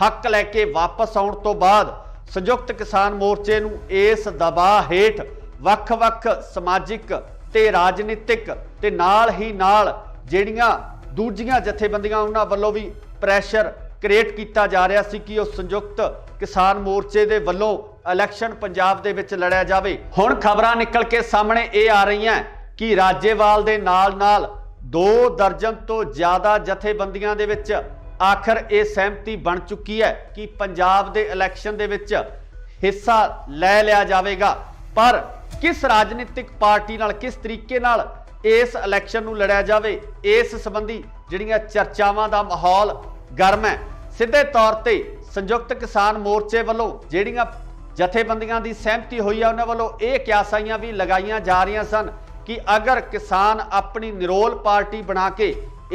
हक लैके वापस आउण तो बाद संयुक्त किसान मोर्चे नूं इस दबाव हेठ वख-वख समाजिक ते राजनीतिक ते नाल ही नाल जिहड़ियां दूजियां जथेबंदियां उन्हां वल्लों भी प्रैशर क्रिएट किया जा रहा सी कि संयुक्त किसान मोर्चे दे वल्लों इलैक्शन पंजाब दे विच लड़िया जाए। हुण खबरां निकल के सामने ये आ रही हैं कि राजेवाल दे नाल नाल 2 दर्जन तो ज़्यादा जथेबंदियां दे विच आखिर ये सहमति बन चुकी है कि पंजाब दे इलैक्शन दे विच हिस्सा लै लिया जाएगा। पर किस राजनीतिक पार्टी नाल किस तरीके नाल इस इलैक्शन नूं लड़िया जाए, इस संबंधी जिहड़ियां चर्चावां दा माहौल गर्म है। सीधे तौर पर संयुक्त किसान मोर्चे वालों जिहड़ियां जथेबंदियां दी सहमति हुई है उन्हां वालों ये क्यासाइयां भी लगाईयां जा रही सन कि अगर किसान अपनी निरोल पार्टी बना के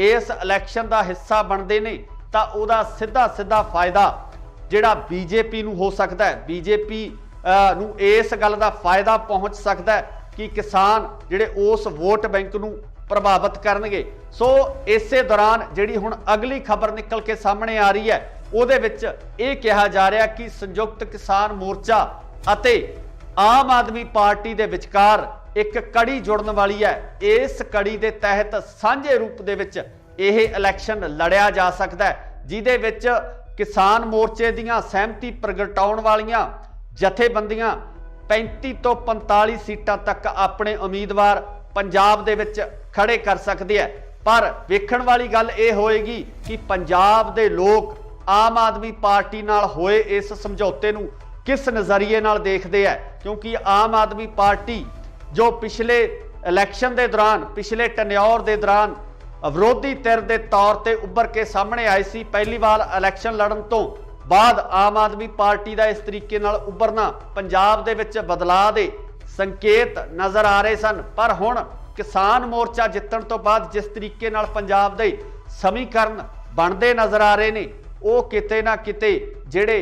इस इलैक्शन का हिस्सा बनते ने तां उहदा सीधा सीधा फायदा जिहड़ा बीजेपी नूं हो सकता है, बीजेपी नूं इस गल का फायदा पहुँच सकता है कि किसान जिहड़े उस वोट बैंक नूं प्रभावित करनगे। सो इसे दौरान जिहड़ी हुण अगली खबर निकल के सामने आ रही है उहदे विच ये कहा जा रहा कि संयुक्त किसान मोर्चा अते आम आदमी पार्टी दे विचकार एक कड़ी जुड़न वाली है। इस कड़ी दे तहत सांझे रूप दे विच यह इलैक्शन लड़िया जा सकता है, जिहदे विच किसान मोर्चे दीयां सहमति प्रगटाउण वालियां जथेबंदियां 35 तो 45 सीटां तक अपने उम्मीदवार पंजाब दे विच खड़े कर सकते हैं। पर वेखण वाली गल ये होएगी कि पंजाब दे लोग आम आदमी पार्टी नाल होए इस समझौते नूं किस नज़रिए नाल देखते हैं, क्योंकि आम आदमी पार्टी जो पिछले इलैक्शन के दौरान पिछले टन्योर के दौरान विरोधी धिर के तौर पर उभर के सामने आई सी, पहली बार इलैक्शन लड़न तो बाद आम आदमी पार्टी का इस तरीके नाल उभरना पंजाब दे विच बदलाव दे संकेत नज़र आ रहे सन। पर हुण किसान मोर्चा जितण तो बाद जिस तरीके नाल पंजाब दे समीकरण बनते नज़र आ रहे ने वो किते ना किते जिहड़े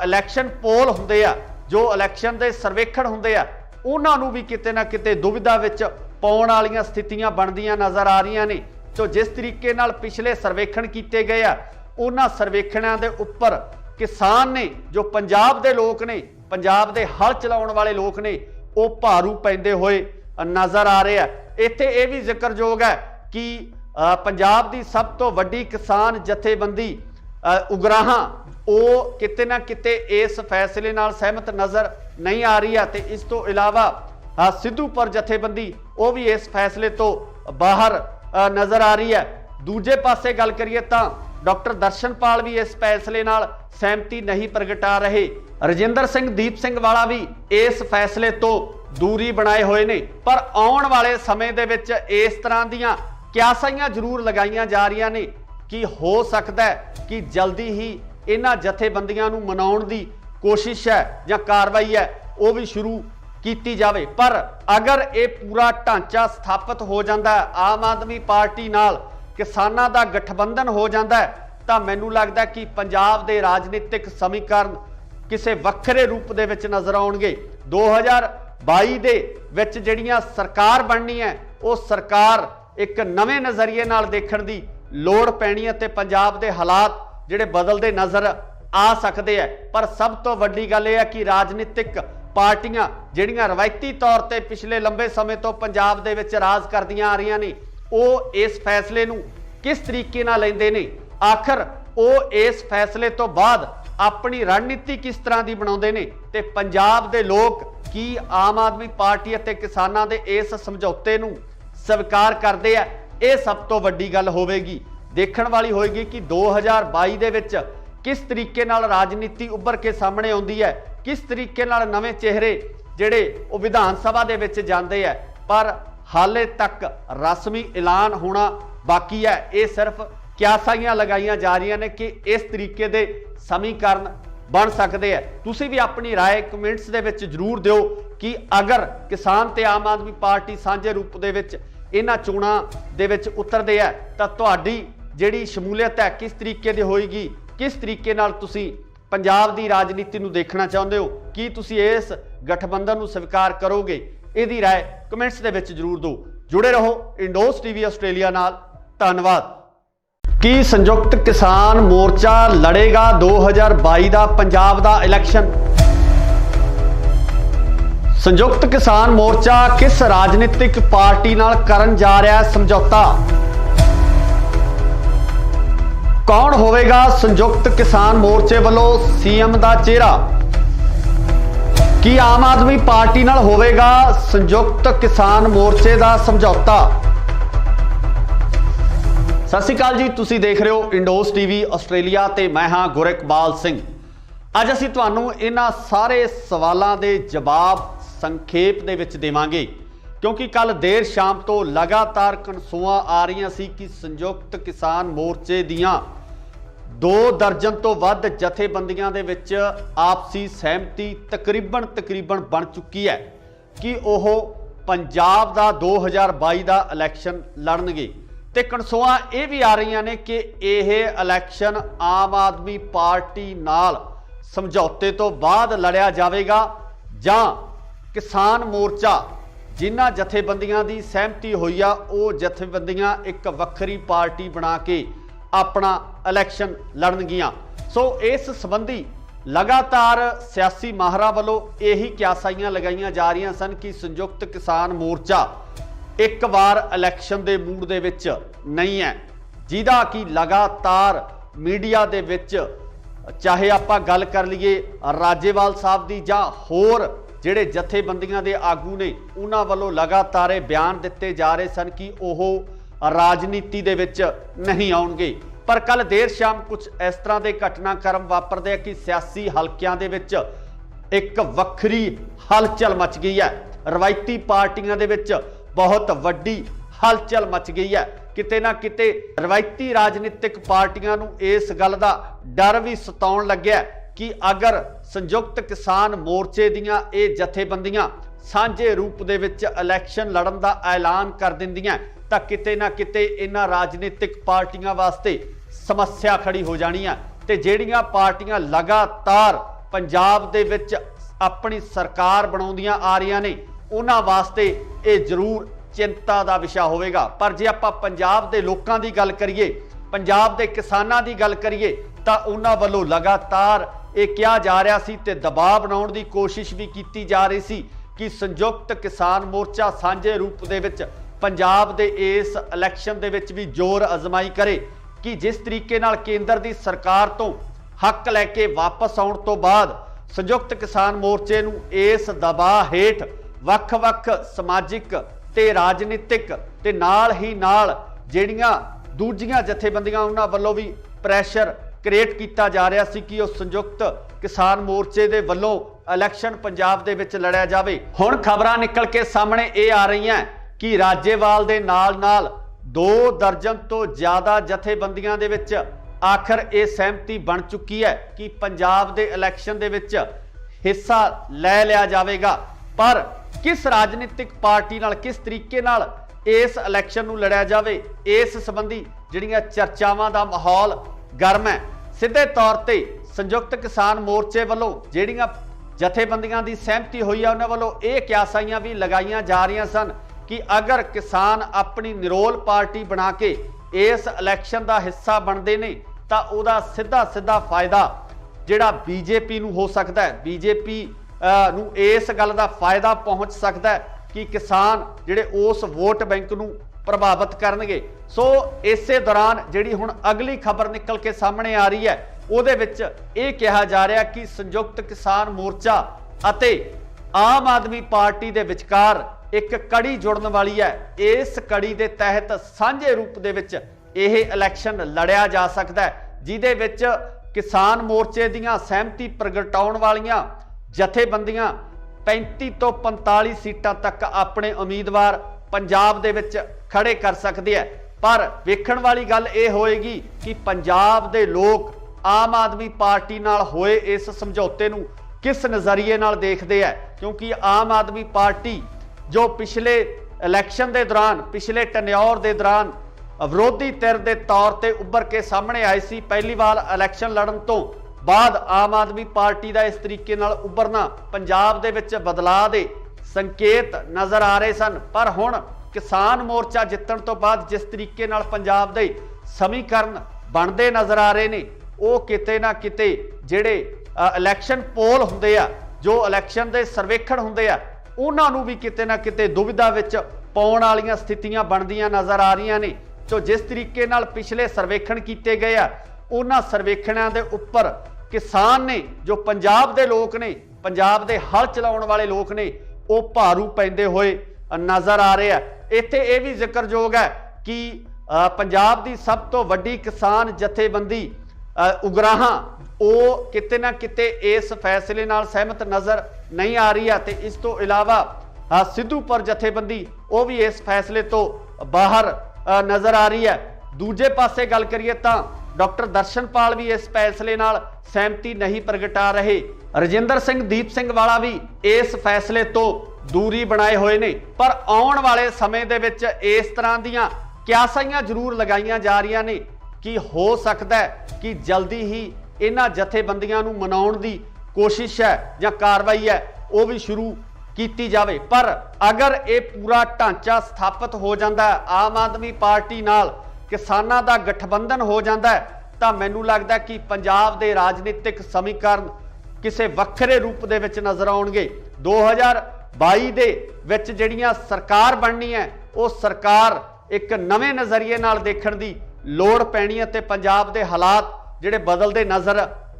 इलैक्शन पोल हुंदे आ, जो इलैक्शन दे सर्वेखण हुंदे आ, उन्हां नूं भी किते ना किते दुविधा विच पाउण वालीआं स्थितियां बनदियां नज़र आ रहीआं ने। तो जिस तरीके नाल पिछले सर्वेखण किए गए आ ਉਹਨਾਂ ਸਰਵੇਖਣਾਂ ਦੇ ਉੱਪਰ किसान ने जो पंजाब दे लोग ने, पंजाब दे हल चलाउण वाले लोग ने, वो भारू पैंदे होए नज़र आ रहे हैं। इत्थे ये भी जिक्रयोग है कि पंजाब दी सब तो वड्डी किसान जथेबंदी उगराहां वो किते ना किते इस फैसले नाल सहमत नज़र नहीं आ रही है। तो इस तो इलावा सिद्धूपुर जथेबंदी वो भी इस फैसले तो बाहर नज़र आ रही है। दूजे पासे गल करिए तां डॉक्टर दर्शनपाल भी इस फैसले नाल सहमति नहीं प्रगटा रहे। रजिंदर सिंह दीप सिंह वाला भी इस फैसले तो दूरी बनाए हुए ने। पर आउण वाले समय दे विच इस तरह दीयां क्यासाइयां जरूर लगाईयां जा रही ने कि हो सकता है कि जल्दी ही इन्हां जथेबंदियां नूं मनाउण दी कोशिश है जां कार्रवाई है वो भी शुरू की जावे। पर अगर ये पूरा ढांचा स्थापित हो जाता है, आम आदमी पार्टी नाल किसानां दा गठबंधन हो जाता है, तो मैनूं लगदा कि पंजाब दे राजनीतिक समीकरण किसी वक्रे रूप दे विच नज़र आउणगे। 2022 दे विच जिहड़ियां सरकार बननी है वो सरकार एक नवे नज़रिए नाल देखण दी लोड़ पैणी है ते पंजाब दे हालात जिहड़े बदलदे नज़र आ सकते हैं। पर सब तो वड्डी गल यह है कि राजनीतिक पार्टियां जिहड़ियां रवायती तौर ते पिछले लंबे समय तो पंजाब दे विच राज करदियां आ रहीआं ने, वो इस फैसले नूं किस तरीके नाल लैंदे ने, आखिर वो इस फैसले तो बाद अपनी रणनीति किस तरह की बनाउंदे ने, ते पंजाब दे लोग की आम आदमी पार्टी अते किसानां दे इस समझौते नूं स्वीकार करदे आ। ये सब तो वड्डी गल होवेगी, देखण वाली होएगी कि 2022 दे विच किस तरीके नाल राजनीति उभर के सामने आउंदी है, किस तरीके नाल नवे चेहरे जिहड़े वो विधान सभा दे विच जांदे है। पर हाले तक रस्मी ऐलान होना बाकी है। ये सिर्फ क्यासाइयां लगाइयां जा रही ने कि इस तरीके दे समीकरण बन सकते हैं। तुसी भी अपनी राय कमेंट्स दे विच जरूर दिओ कि अगर किसान ते आम आदमी पार्टी सांझे रूप दे विच इन्हां चोणां दे विच उतरदे है तां तुहाडी जिहड़ी शमूलीयत है किस तरीके दी होएगी, किस तरीके नाल तुसी पंजाब दी राजनीति नूं देखना चाहुंदे हो, कि तुसी इस गठबंधन नूं स्वीकार करोगे? इहदी राय कमेंट्स दे विच जरूर दो। जुड़े रहो इंडोस टीवी आस्ट्रेलिया नाल। धन्नवाद। की संयुक्त किसान मोर्चा लड़ेगा 2022 का पंजाब का इलैक्शन? संयुक्त किसान मोर्चा किस राजनीतिक पार्टी नाल करन जा रहा है समझौता? कौन होवेगा संयुक्त किसान मोर्चे वालों सीएम का चेहरा? की आम आदमी पार्टी नाल होवेगा संयुक्त किसान मोर्चे का समझौता? सत श्री अकाल जी, तुसी देख रहे हो इंडोस टीवी आस्ट्रेलिया ते मैं हाँ गुरकबाल सिंह। अज असीं तुहानूं इन्हां सारे सवालों के जवाब संखेप दे विच देवांगे, क्योंकि कल देर शाम तो लगातार कनसूआं आ रही सी कि संयुक्त किसान मोर्चे दियां 2 दर्जन तो वध जथेबंदियां दे विच आपसी सहमति तकरीबन बन चुकी है कि वह पंजाब का 2022 का इलैक्शन लड़नगे। ते कनसूआं ये भी आ रही ने कि यह इलैक्शन आम आदमी पार्टी नाल समझौते तो बाद लड़िया जाएगा जां किसान मोर्चा जिन्हां जथेबंदियां की सहमति हुई आ वो जथेबंदियां एक वक्री पार्टी बना के अपना इलैक्शन लड़नगियां। सो इस संबंधी लगातार सियासी माहरां वालों यही क्यासाइयां लगाइयां जा रही सन कि संयुक्त किसान मोर्चा एक बार इलैक्शन के मूड दे विच नहीं है, जिहदा कि लगातार मीडिया दे विच चाहे आपां गल कर लीए राजेवाल साहब दी जां होर जिहड़े जथेबंदियां दे आगू ने उन्हां वालों लगातार बयान दिते जा रहे सन कि ओह राजनीति दे विच नहीं आउणगे। पर कल देर शाम कुछ इस तरह के घटनाक्रम वापरदे कि सियासी हलकियां दे विच एक वक्री हलचल मच गई है। रवायती पार्टियां दे विच बहुत वड्डी हलचल मच गई है। किते ना किते रवायती राजनीतिक पार्टियां नूं इस गल दा डर भी सताउण लग्या कि अगर संयुक्त किसान मोर्चे दियां ये जथेबंदियां सांझे रूप दे विच इलैक्शन लड़न दा ऐलान कर दिंदियां तां किते ना किते इन्हां राजनीतिक पार्टियां वास्ते समस्या खड़ी हो जानी है। ते जिहड़ियां पार्टियां लगातार पंजाब दे विच अपनी सरकार बनाउंदियां आ रहीआं ने उन्हां वास्ते ये जरूर चिंता का विषय होवेगा। पर जे आपां पंजाब दे लोकां दी गल करिए पंजाब के किसानों की गल करिए तो उन्होंने वालों लगातार ये कहा जा रहा सी ते दबाव बनाने की कोशिश भी की जा रही सी कि संयुक्त किसान मोर्चा सांझे रूप दे विच पंजाब दे इस इलैक्शन दे विच भी जोर अजमाई करे कि जिस तरीके नाल केंद्र की सरकार तो हक लैके वापस आने तो बाद संयुक्त किसान मोर्चे नूं इस दबाव हेठ वख-वख समाजिक ते राजनीतिक ते नाल ही नाल जिहड़ियां दूजियां जथेबंदियां उन्हां वल्लों भी प्रैशर क्रिएट किया जा रहा सी कि उस संयुक्त किसान मोर्चे दे वल्लों इलैक्शन पंजाब दे विच लड़िया जावे। हुण खबरां निकल के सामने ये आ रही हैं कि राजेवाल दे नाल-नाल 2 दर्जन तो ज़्यादा जथेबंदियां दे विच आखिर ये सहमति बन चुकी है कि पंजाब दे इलैक्शन दे विच हिस्सा लै लिया जाएगा। पर किस राजनीतिक पार्टी नाल किस तरीके नाल इस इलैक्शन नूं लड़िया जावे इस संबंधी जिहड़ियां चर्चावां दा माहौल गर्म है। सीधे तौर पर संयुक्त किसान मोर्चे वालों जिहड़ियां जथेबंदियां की सहमति हुई है उन्होंने वालों ये क्यासाइयां भी लगाईयां जा रही सन कि अगर किसान अपनी निरोल पार्टी बना के इस इलैक्शन का हिस्सा बनते हैं तो उहदा सीधा सीधा फायदा जिहड़ा बीजेपी नूं हो सकता है। बीजेपी नूं इस गल का फायदा पहुँच सकता है कि किसान जिहड़े उस वोट बैंक नूं प्रभावित करनगे। सो इसे दौरान जिहड़ी हुण अगली खबर निकल के सामने आ रही है उहदे विच ये कहा जा रहा कि संयुक्त किसान मोर्चा अते आम आदमी पार्टी दे विचकार एक कड़ी जुड़न वाली है। इस कड़ी के तहत सांझे रूप दे विच यह इलैक्शन लड़िया जा सकता है जिहदे विच किसान मोर्चे दीयां सहमति प्रगटाउण वालियां जथेबंदियां 35 तो 45 सीटां तक अपने उम्मीदवार पंजाब दे विच खड़े कर सकते हैं। पर वेखण वाली गल यह होएगी कि पंजाब दे लोग आम आदमी पार्टी नाल होए इस समझौते नूं किस नज़रिए नाल देखते हैं, क्योंकि आम आदमी पार्टी जो पिछले इलैक्शन के दौरान पिछले टन्योर के दौरान विरोधी धिर के तौर पर उभर के सामने आई सी। पहली बार इलैक्शन लड़न तो बाद आम आदमी पार्टी का इस तरीके नाल उभरना पंजाब दे विच बदलाव दे संकेत नज़र आ रहे सन। पर हुण किसान मोर्चा जितण तो बाद जिस तरीके नाल पंजाब दे समीकरण बनते नज़र आ रहे ने वो किते ना किते जिहड़े इलैक्शन पोल हुंदे आ जो इलैक्शन दे सर्वेखण हुंदे आ उन्हां नूं भी किते ना किते दुविधा विच पाउण वालीआं स्थितियां बनदियां नज़र आ रहीआं ने। तो जिस तरीके नाल पिछले सर्वेखण कीते गए आ उन्हां सर्वेखणां दे उप्पर किसान ने जो पंजाब दे लोक ने पंजाब दे हल चलाउण वाले लोक ने वो भारू पैंदे होए नज़र आ रहे हैं। इत्थे ये भी जिक्रयोग है कि पंजाब की सब तो वड्डी किसान जथेबंदी उगराहां वो किते ना किते इस फैसले नाल सहमत नज़र नहीं आ रही है। तो इस तो इलावा सिद्धूपुर जथेबंदी वो भी इस फैसले तो बाहर नज़र आ रही है। दूजे पासे गल करिए तो डॉक्टर दर्शनपाल भी इस फैसले नाल सहमति नहीं प्रगटा रहे। रजिंदर सिंह दीप सिंह वाला भी इस फैसले तो दूरी बनाए हुए ने। पर आने वाले समय दे विच इस तरह दीयां क्यासाइयां जरूर लगाईयां जा रही ने कि हो सकता है कि जल्दी ही इन्हां जथेबंदियां नूं मनाउण दी कोशिश है या कार्रवाई है वो भी शुरू की जावे। पर अगर ये पूरा ढांचा स्थापित हो जाता है आम आदमी पार्टी नाल किसानां दा गठबंधन हो जाता है तो मैनूं लगदा कि पंजाब दे राजनीतिक समीकरण किसी वक्रे रूप दे विच नज़र आउणगे। 2022 दे विच जिहड़ियां सरकार बननी है वो सरकार एक नवे नज़रिए नाल देखण दी लोड़ पैनी है ते पंजाब दे हालात जिहड़े बदलते नज़र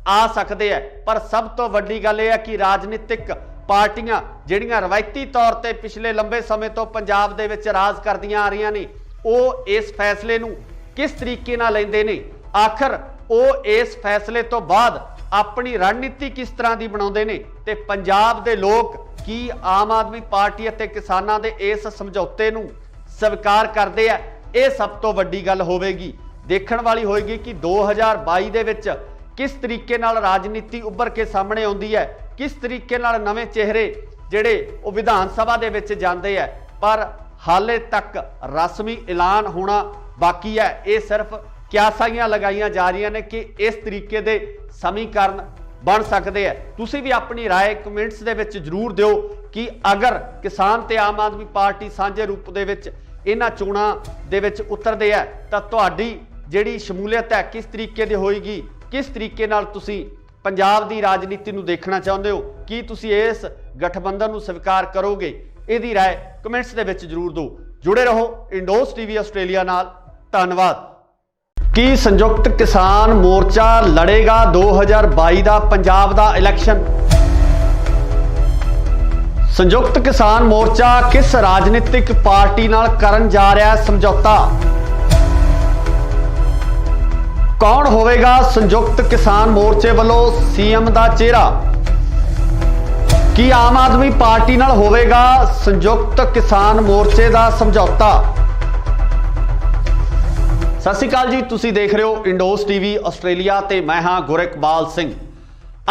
आ सकते हैं। पर सब तो वड्डी गल यह है कि राजनीतिक पार्टियां जिहड़ियां रवायती तौर पर पिछले लंबे समय तो पंजाब दे विच राज करदियां आ रही ने वो इस फैसले नूं किस तरीके नाल लैंदे ने, आखिर वो इस फैसले तो बाद अपनी रणनीति किस तरह की बनाउंदे ने ते पंजाब दे लोग की आम आदमी पार्टी अते किसानां दे इस समझौते नूं स्वीकार करते हैं। ये सब तो वड्डी गल होवेगी, देखण वाली होएगी कि 2022 दे विच किस तरीके नाल राजनीति उभर के सामने आउंदी है, किस तरीके नाल नवे चेहरे जिहड़े वो विधान सभा दे विच जांदे है। पर हाले तक रस्मी ऐलान होना बाकी है। ये सिर्फ क्यासाइयां लगाईयां जा रही ने कि इस तरीके दे समीकरण बन सकते हैं। तुसीं भी अपनी राय कमेंट्स दे विच जरूर दिओ कि अगर किसान ते आम आदमी पार्टी सांझे रूप दे विच इन्हां चोणां दे विच उतरदे है तां तुहाडी ਜਿਹੜੀ ਸ਼ਮੂਲੀਅਤ ਹੈ ਕਿਸ ਤਰੀਕੇ ਦੀ ਹੋਏਗੀ, ਕਿਸ ਤਰੀਕੇ ਨਾਲ ਤੁਸੀਂ ਪੰਜਾਬ ਦੀ ਰਾਜਨੀਤੀ ਨੂੰ ਦੇਖਣਾ ਚਾਹੁੰਦੇ ਹੋ, ਕੀ ਤੁਸੀਂ ਇਸ ਗਠਬੰਧਨ ਨੂੰ ਸਵੀਕਾਰ ਕਰੋਗੇ, ਇਹਦੀ ਰਾਏ ਕਮੈਂਟਸ ਦੇ ਵਿੱਚ ਜ਼ਰੂਰ ਦਿਓ। ਜੁੜੇ ਰਹੋ ਇੰਡੋਸ ਟੀਵੀ ਆਸਟ੍ਰੇਲੀਆ ਨਾਲ। ਧੰਨਵਾਦ। ਕੀ ਸੰਯੁਕਤ ਕਿਸਾਨ ਮੋਰਚਾ ਲੜੇਗਾ 2022 ਦਾ ਪੰਜਾਬ ਦਾ ਇਲੈਕਸ਼ਨ? ਸੰਯੁਕਤ ਕਿਸਾਨ ਮੋਰਚਾ ਕਿਸ ਰਾਜਨੀਤਿਕ ਪਾਰਟੀ ਨਾਲ ਕਰਨ ਜਾ ਰਿਹਾ ਹੈ ਸਮਝੌਤਾ? ਕੌਣ ਹੋਵੇਗਾ ਸੰਯੁਕਤ ਕਿਸਾਨ ਮੋਰਚੇ ਵੱਲੋਂ ਸੀਐਮ ਦਾ ਚਿਹਰਾ? ਕੀ ਆਮ ਆਦਮੀ ਪਾਰਟੀ ਨਾਲ ਹੋਵੇਗਾ ਸੰਯੁਕਤ ਕਿਸਾਨ ਮੋਰਚੇ ਦਾ ਸਮਝੌਤਾ? ਸਤਿ ਸ਼੍ਰੀ ਅਕਾਲ ਜੀ, ਤੁਸੀਂ ਦੇਖ ਰਹੇ ਹੋ ਇੰਡੋਸ ਟੀਵੀ ਆਸਟ੍ਰੇਲੀਆ ਤੇ ਮੈਂ ਹਾਂ ਗੁਰਿਕਬਾਲ ਸਿੰਘ।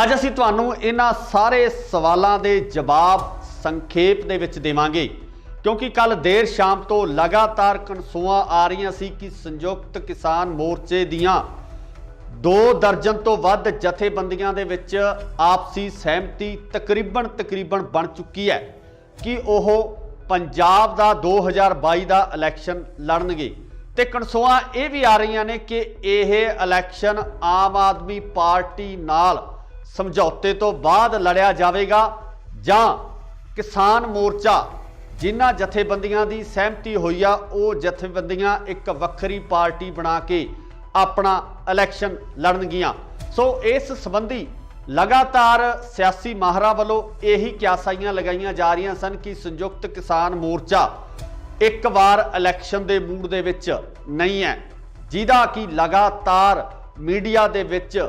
ਅੱਜ ਅਸੀਂ ਤੁਹਾਨੂੰ ਇਹਨਾਂ ਸਾਰੇ ਸਵਾਲਾਂ ਦੇ ਜਵਾਬ ਸੰਖੇਪ ਦੇ ਵਿੱਚ ਦੇਵਾਂਗੇ, ਕਿਉਂਕਿ ਕੱਲ ਦੇਰ ਸ਼ਾਮ ਤੋਂ ਲਗਾਤਾਰ ਕਨਸੂਆਂ ਆ ਰਹੀਆਂ ਸੀ ਕਿ ਸੰਯੁਕਤ ਕਿਸਾਨ ਮੋਰਚੇ ਦੀਆਂ 2 ਦਰਜਨ ਤੋਂ ਵੱਧ ਜਥੇਬੰਦੀਆਂ ਦੇ ਵਿੱਚ ਆਪਸੀ ਸਹਿਮਤੀ ਤਕਰੀਬਨ ਬਣ ਚੁੱਕੀ ਹੈ ਕਿ ਉਹ ਪੰਜਾਬ ਦਾ 2022 ਦਾ ਇਲੈਕਸ਼ਨ ਲੜਨਗੇ। ਤੇ ਕਨਸੂਆਂ ਇਹ ਵੀ ਆ ਰਹੀਆਂ ਨੇ ਕਿ ਇਹ ਇਲੈਕਸ਼ਨ ਆਮ ਆਦਮੀ ਪਾਰਟੀ ਨਾਲ ਸਮਝੌਤੇ ਤੋਂ ਬਾਅਦ ਲੜਿਆ ਜਾਵੇਗਾ ਜਾਂ ਕਿਸਾਨ ਮੋਰਚਾ ਜਿਨ੍ਹਾਂ ਜਥੇਬੰਦੀਆਂ ਦੀ ਸਹਿਮਤੀ ਹੋਈ ਆ ਉਹ ਜਥੇਬੰਦੀਆਂ ਇੱਕ ਵੱਖਰੀ ਪਾਰਟੀ ਬਣਾ ਕੇ ਆਪਣਾ ਇਲੈਕਸ਼ਨ ਲੜਨਗੀਆਂ। ਸੋ ਇਸ ਸੰਬੰਧੀ ਲਗਾਤਾਰ ਸਿਆਸੀ ਮਾਹਰਾਂ ਵੱਲੋਂ ਇਹੀ ਕਿਆਸਾਈਆਂ ਲਗਾਈਆਂ ਜਾ ਰਹੀਆਂ ਸਨ ਕਿ ਸੰਯੁਕਤ ਕਿਸਾਨ ਮੋਰਚਾ ਇੱਕ ਵਾਰ ਇਲੈਕਸ਼ਨ ਦੇ ਮੂਡ ਦੇ ਵਿੱਚ ਨਹੀਂ ਹੈ, ਜਿਹਦਾ ਕਿ ਲਗਾਤਾਰ ਮੀਡੀਆ ਦੇ ਵਿੱਚ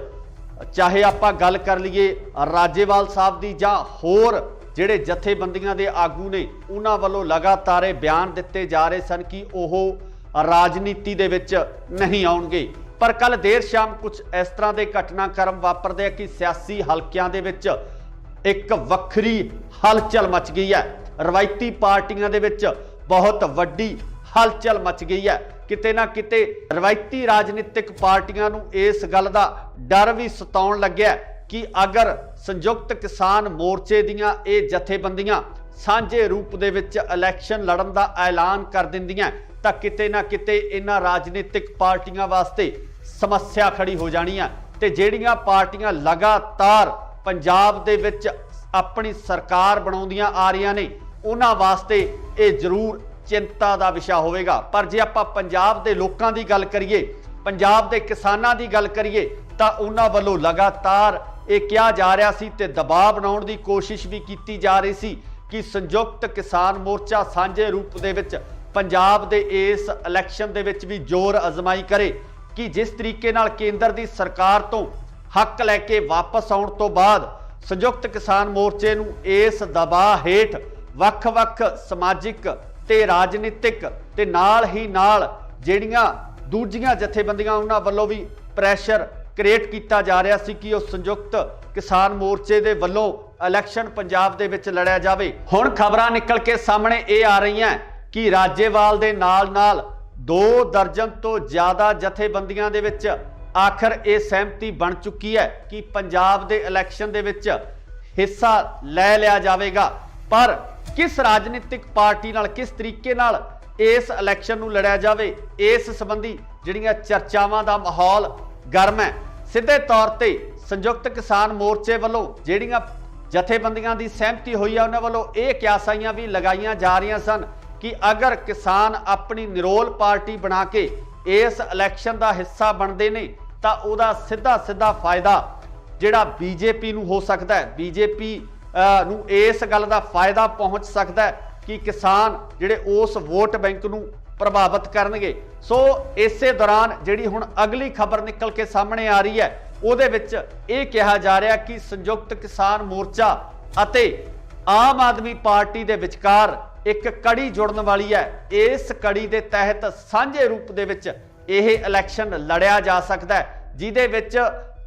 ਚਾਹੇ ਆਪਾਂ ਗੱਲ ਕਰ ਲਈਏ ਰਾਜੇਵਾਲ ਸਾਹਿਬ ਦੀ ਜਾਂ ਹੋਰ ਜਿਹੜੇ ਜਥੇਬੰਦੀਆਂ ਦੇ ਆਗੂ ਨੇ ਉਹਨਾਂ ਵੱਲੋਂ ਲਗਾਤਾਰ ਇਹ ਬਿਆਨ ਦਿੱਤੇ ਜਾ ਰਹੇ ਸਨ ਕਿ ਉਹ ਰਾਜਨੀਤੀ ਦੇ ਵਿੱਚ ਨਹੀਂ ਆਉਣਗੇ। ਪਰ ਕੱਲ ਦੇਰ ਸ਼ਾਮ ਕੁਝ ਇਸ ਤਰ੍ਹਾਂ ਦੇ ਘਟਨਾਕ੍ਰਮ ਵਾਪਰਦੇ ਆ ਕਿ ਸਿਆਸੀ ਹਲਕਿਆਂ ਦੇ ਵਿੱਚ ਇੱਕ ਵੱਖਰੀ ਹਲਚਲ ਮਚ ਗਈ ਹੈ। ਰਵਾਇਤੀ ਪਾਰਟੀਆਂ ਦੇ ਵਿੱਚ ਬਹੁਤ ਵੱਡੀ ਹਲਚਲ ਮਚ ਗਈ ਹੈ। ਕਿਤੇ ਨਾ ਕਿਤੇ ਰਵਾਇਤੀ ਰਾਜਨੀਤਿਕ ਪਾਰਟੀਆਂ ਨੂੰ ਇਸ ਗੱਲ ਦਾ ਡਰ ਵੀ ਸਤਾਉਣ ਲੱਗਿਆ ਕਿ ਅਗਰ ਸੰਯੁਕਤ ਕਿਸਾਨ ਮੋਰਚੇ ਦੀਆਂ ਇਹ ਜਥੇਬੰਦੀਆਂ ਸਾਂਝੇ ਰੂਪ ਦੇ ਵਿੱਚ ਇਲੈਕਸ਼ਨ ਲੜਨ ਦਾ ਐਲਾਨ ਕਰ ਦਿੰਦੀਆਂ ਤਾਂ ਕਿਤੇ ਨਾ ਕਿਤੇ ਇਹਨਾਂ ਰਾਜਨੀਤਿਕ ਪਾਰਟੀਆਂ ਵਾਸਤੇ ਸਮੱਸਿਆ ਖੜੀ ਹੋ ਜਾਣੀ ਹੈ। ਤੇ ਜਿਹੜੀਆਂ ਪਾਰਟੀਆਂ ਲਗਾਤਾਰ ਪੰਜਾਬ ਦੇ ਵਿੱਚ ਆਪਣੀ ਸਰਕਾਰ ਬਣਾਉਂਦੀਆਂ ਆ ਰਹੀਆਂ ਨੇ ਉਹਨਾਂ ਵਾਸਤੇ ਇਹ ਜ਼ਰੂਰ ਚਿੰਤਾ ਦਾ ਵਿਸ਼ਾ ਹੋਵੇਗਾ। ਪਰ ਜੇ ਆਪਾਂ ਪੰਜਾਬ ਦੇ ਲੋਕਾਂ ਦੀ ਗੱਲ ਕਰੀਏ, ਪੰਜਾਬ ਦੇ ਕਿਸਾਨਾਂ ਦੀ ਗੱਲ ਕਰੀਏ ਤਾਂ ਉਹਨਾਂ ਵੱਲੋਂ ਲਗਾਤਾਰ ਇਹ ਕਿਹਾ ਜਾ ਰਿਹਾ ਸੀ ਤੇ ਦਬਾਅ ਬਣਾਉਣ ਦੀ ਕੋਸ਼ਿਸ਼ ਵੀ ਕੀਤੀ ਜਾ ਰਹੀ ਸੀ ਕਿ ਸੰਯੁਕਤ ਕਿਸਾਨ ਮੋਰਚਾ ਸਾਂਝੇ ਰੂਪ ਦੇ ਵਿੱਚ ਪੰਜਾਬ ਦੇ ਇਸ ਇਲੈਕਸ਼ਨ ਦੇ ਵਿੱਚ ਵੀ ਜ਼ੋਰ ਅਜ਼ਮਾਈ ਕਰੇ ਕਿ ਜਿਸ ਤਰੀਕੇ ਨਾਲ ਕੇਂਦਰ ਦੀ ਸਰਕਾਰ ਤੋਂ ਹੱਕ ਲੈ ਕੇ ਵਾਪਸ ਆਉਣ ਤੋਂ ਬਾਅਦ ਸੰਯੁਕਤ ਕਿਸਾਨ ਮੋਰਚੇ ਨੂੰ ਇਸ ਦਬਾਅ ਹੇਠ ਵੱਖ-ਵੱਖ ਸਮਾਜਿਕ ਤੇ ਰਾਜਨੀਤਿਕ ਤੇ ਨਾਲ ਹੀ ਨਾਲ ਜਿਹੜੀਆਂ ਦੂਜੀਆਂ ਜਥੇਬੰਦੀਆਂ ਉਹਨਾਂ ਵੱਲੋਂ ਵੀ ਪ੍ਰੈਸ਼ਰ ਕ੍ਰੀਏਟ ਕੀਤਾ ਜਾ ਰਿਹਾ ਸੀ ਕਿ ਉਹ ਸੰਯੁਕਤ ਕਿਸਾਨ ਮੋਰਚੇ ਦੇ ਵੱਲੋਂ ਇਲੈਕਸ਼ਨ ਪੰਜਾਬ ਦੇ ਵਿੱਚ ਲੜਿਆ ਜਾਵੇ। ਹੁਣ ਖਬਰਾਂ ਨਿਕਲ ਕੇ ਸਾਹਮਣੇ ਇਹ ਆ ਰਹੀਆਂ ਕਿ ਰਾਜੇਵਾਲ ਦੇ ਨਾਲ 2 ਦਰਜਨ ਤੋਂ ਜ਼ਿਆਦਾ ਜਥੇਬੰਦੀਆਂ ਦੇ ਵਿੱਚ ਆਖਰ ਇਹ ਸਹਿਮਤੀ ਬਣ ਚੁੱਕੀ ਹੈ ਕਿ ਪੰਜਾਬ ਦੇ ਇਲੈਕਸ਼ਨ ਦੇ ਵਿੱਚ ਹਿੱਸਾ ਲੈ ਲਿਆ ਜਾਵੇਗਾ। ਪਰ ਕਿਸ ਰਾਜਨੀਤਿਕ ਪਾਰਟੀ ਨਾਲ ਕਿਸ ਤਰੀਕੇ ਨਾਲ ਇਸ ਇਲੈਕਸ਼ਨ ਨੂੰ ਲੜਿਆ ਜਾਵੇ, ਇਸ ਸੰਬੰਧੀ ਜਿਹੜੀਆਂ ਚਰਚਾਵਾਂ ਦਾ ਮਾਹੌਲ ਗਰਮ ਹੈ। ਸਿੱਧੇ ਤੌਰ ਤੇ ਸੰਯੁਕਤ ਕਿਸਾਨ ਮੋਰਚੇ ਵੱਲੋਂ ਜਿਹੜੀਆਂ ਜਥੇਬੰਦੀਆਂ ਦੀ ਸਹਿਮਤੀ ਹੋਈ ਹੈ ਉਹਨਾਂ ਵੱਲੋਂ ਇਹ ਕਿਆਸਾਈਆਂ ਵੀ ਲਗਾਈਆਂ ਜਾ ਰਹੀਆਂ ਸਨ ਕਿ ਅਗਰ ਕਿਸਾਨ ਆਪਣੀ ਨਿਰੋਲ ਪਾਰਟੀ ਬਣਾ ਕੇ ਇਸ ਇਲੈਕਸ਼ਨ ਦਾ ਹਿੱਸਾ ਬਣਦੇ ਨੇ ਤਾਂ ਉਹਦਾ ਸਿੱਧਾ ਫਾਇਦਾ ਜਿਹੜਾ ਬੀਜੇਪੀ ਨੂੰ ਹੋ ਸਕਦਾ ਹੈ। ਬੀਜੇਪੀ ਨੂੰ ਇਸ ਗੱਲ ਦਾ ਫਾਇਦਾ ਪਹੁੰਚ ਸਕਦਾ ਹੈ ਕਿ ਕਿਸਾਨ ਜਿਹੜੇ ਉਸ ਵੋਟ ਬੈਂਕ ਨੂੰ ਪ੍ਰਭਾਵਿਤ ਕਰਨਗੇ। ਸੋ ਇਸੇ ਦੌਰਾਨ ਜਿਹੜੀ ਹੁਣ ਅਗਲੀ ਖਬਰ ਨਿਕਲ ਕੇ ਸਾਹਮਣੇ ਆ ਰਹੀ ਹੈ ਉਹਦੇ ਵਿੱਚ ਇਹ ਕਿਹਾ ਜਾ ਰਿਹਾ ਕਿ ਸੰਯੁਕਤ ਕਿਸਾਨ ਮੋਰਚਾ ਅਤੇ ਆਮ ਆਦਮੀ ਪਾਰਟੀ ਦੇ ਵਿਚਕਾਰ ਇੱਕ ਕੜੀ ਜੁੜਨ ਵਾਲੀ ਹੈ। ਇਸ ਕੜੀ ਦੇ ਤਹਿਤ ਸਾਂਝੇ ਰੂਪ ਦੇ ਵਿੱਚ ਇਹ ਇਲੈਕਸ਼ਨ ਲੜਿਆ ਜਾ ਸਕਦਾ ਹੈ, ਜਿਹਦੇ ਵਿੱਚ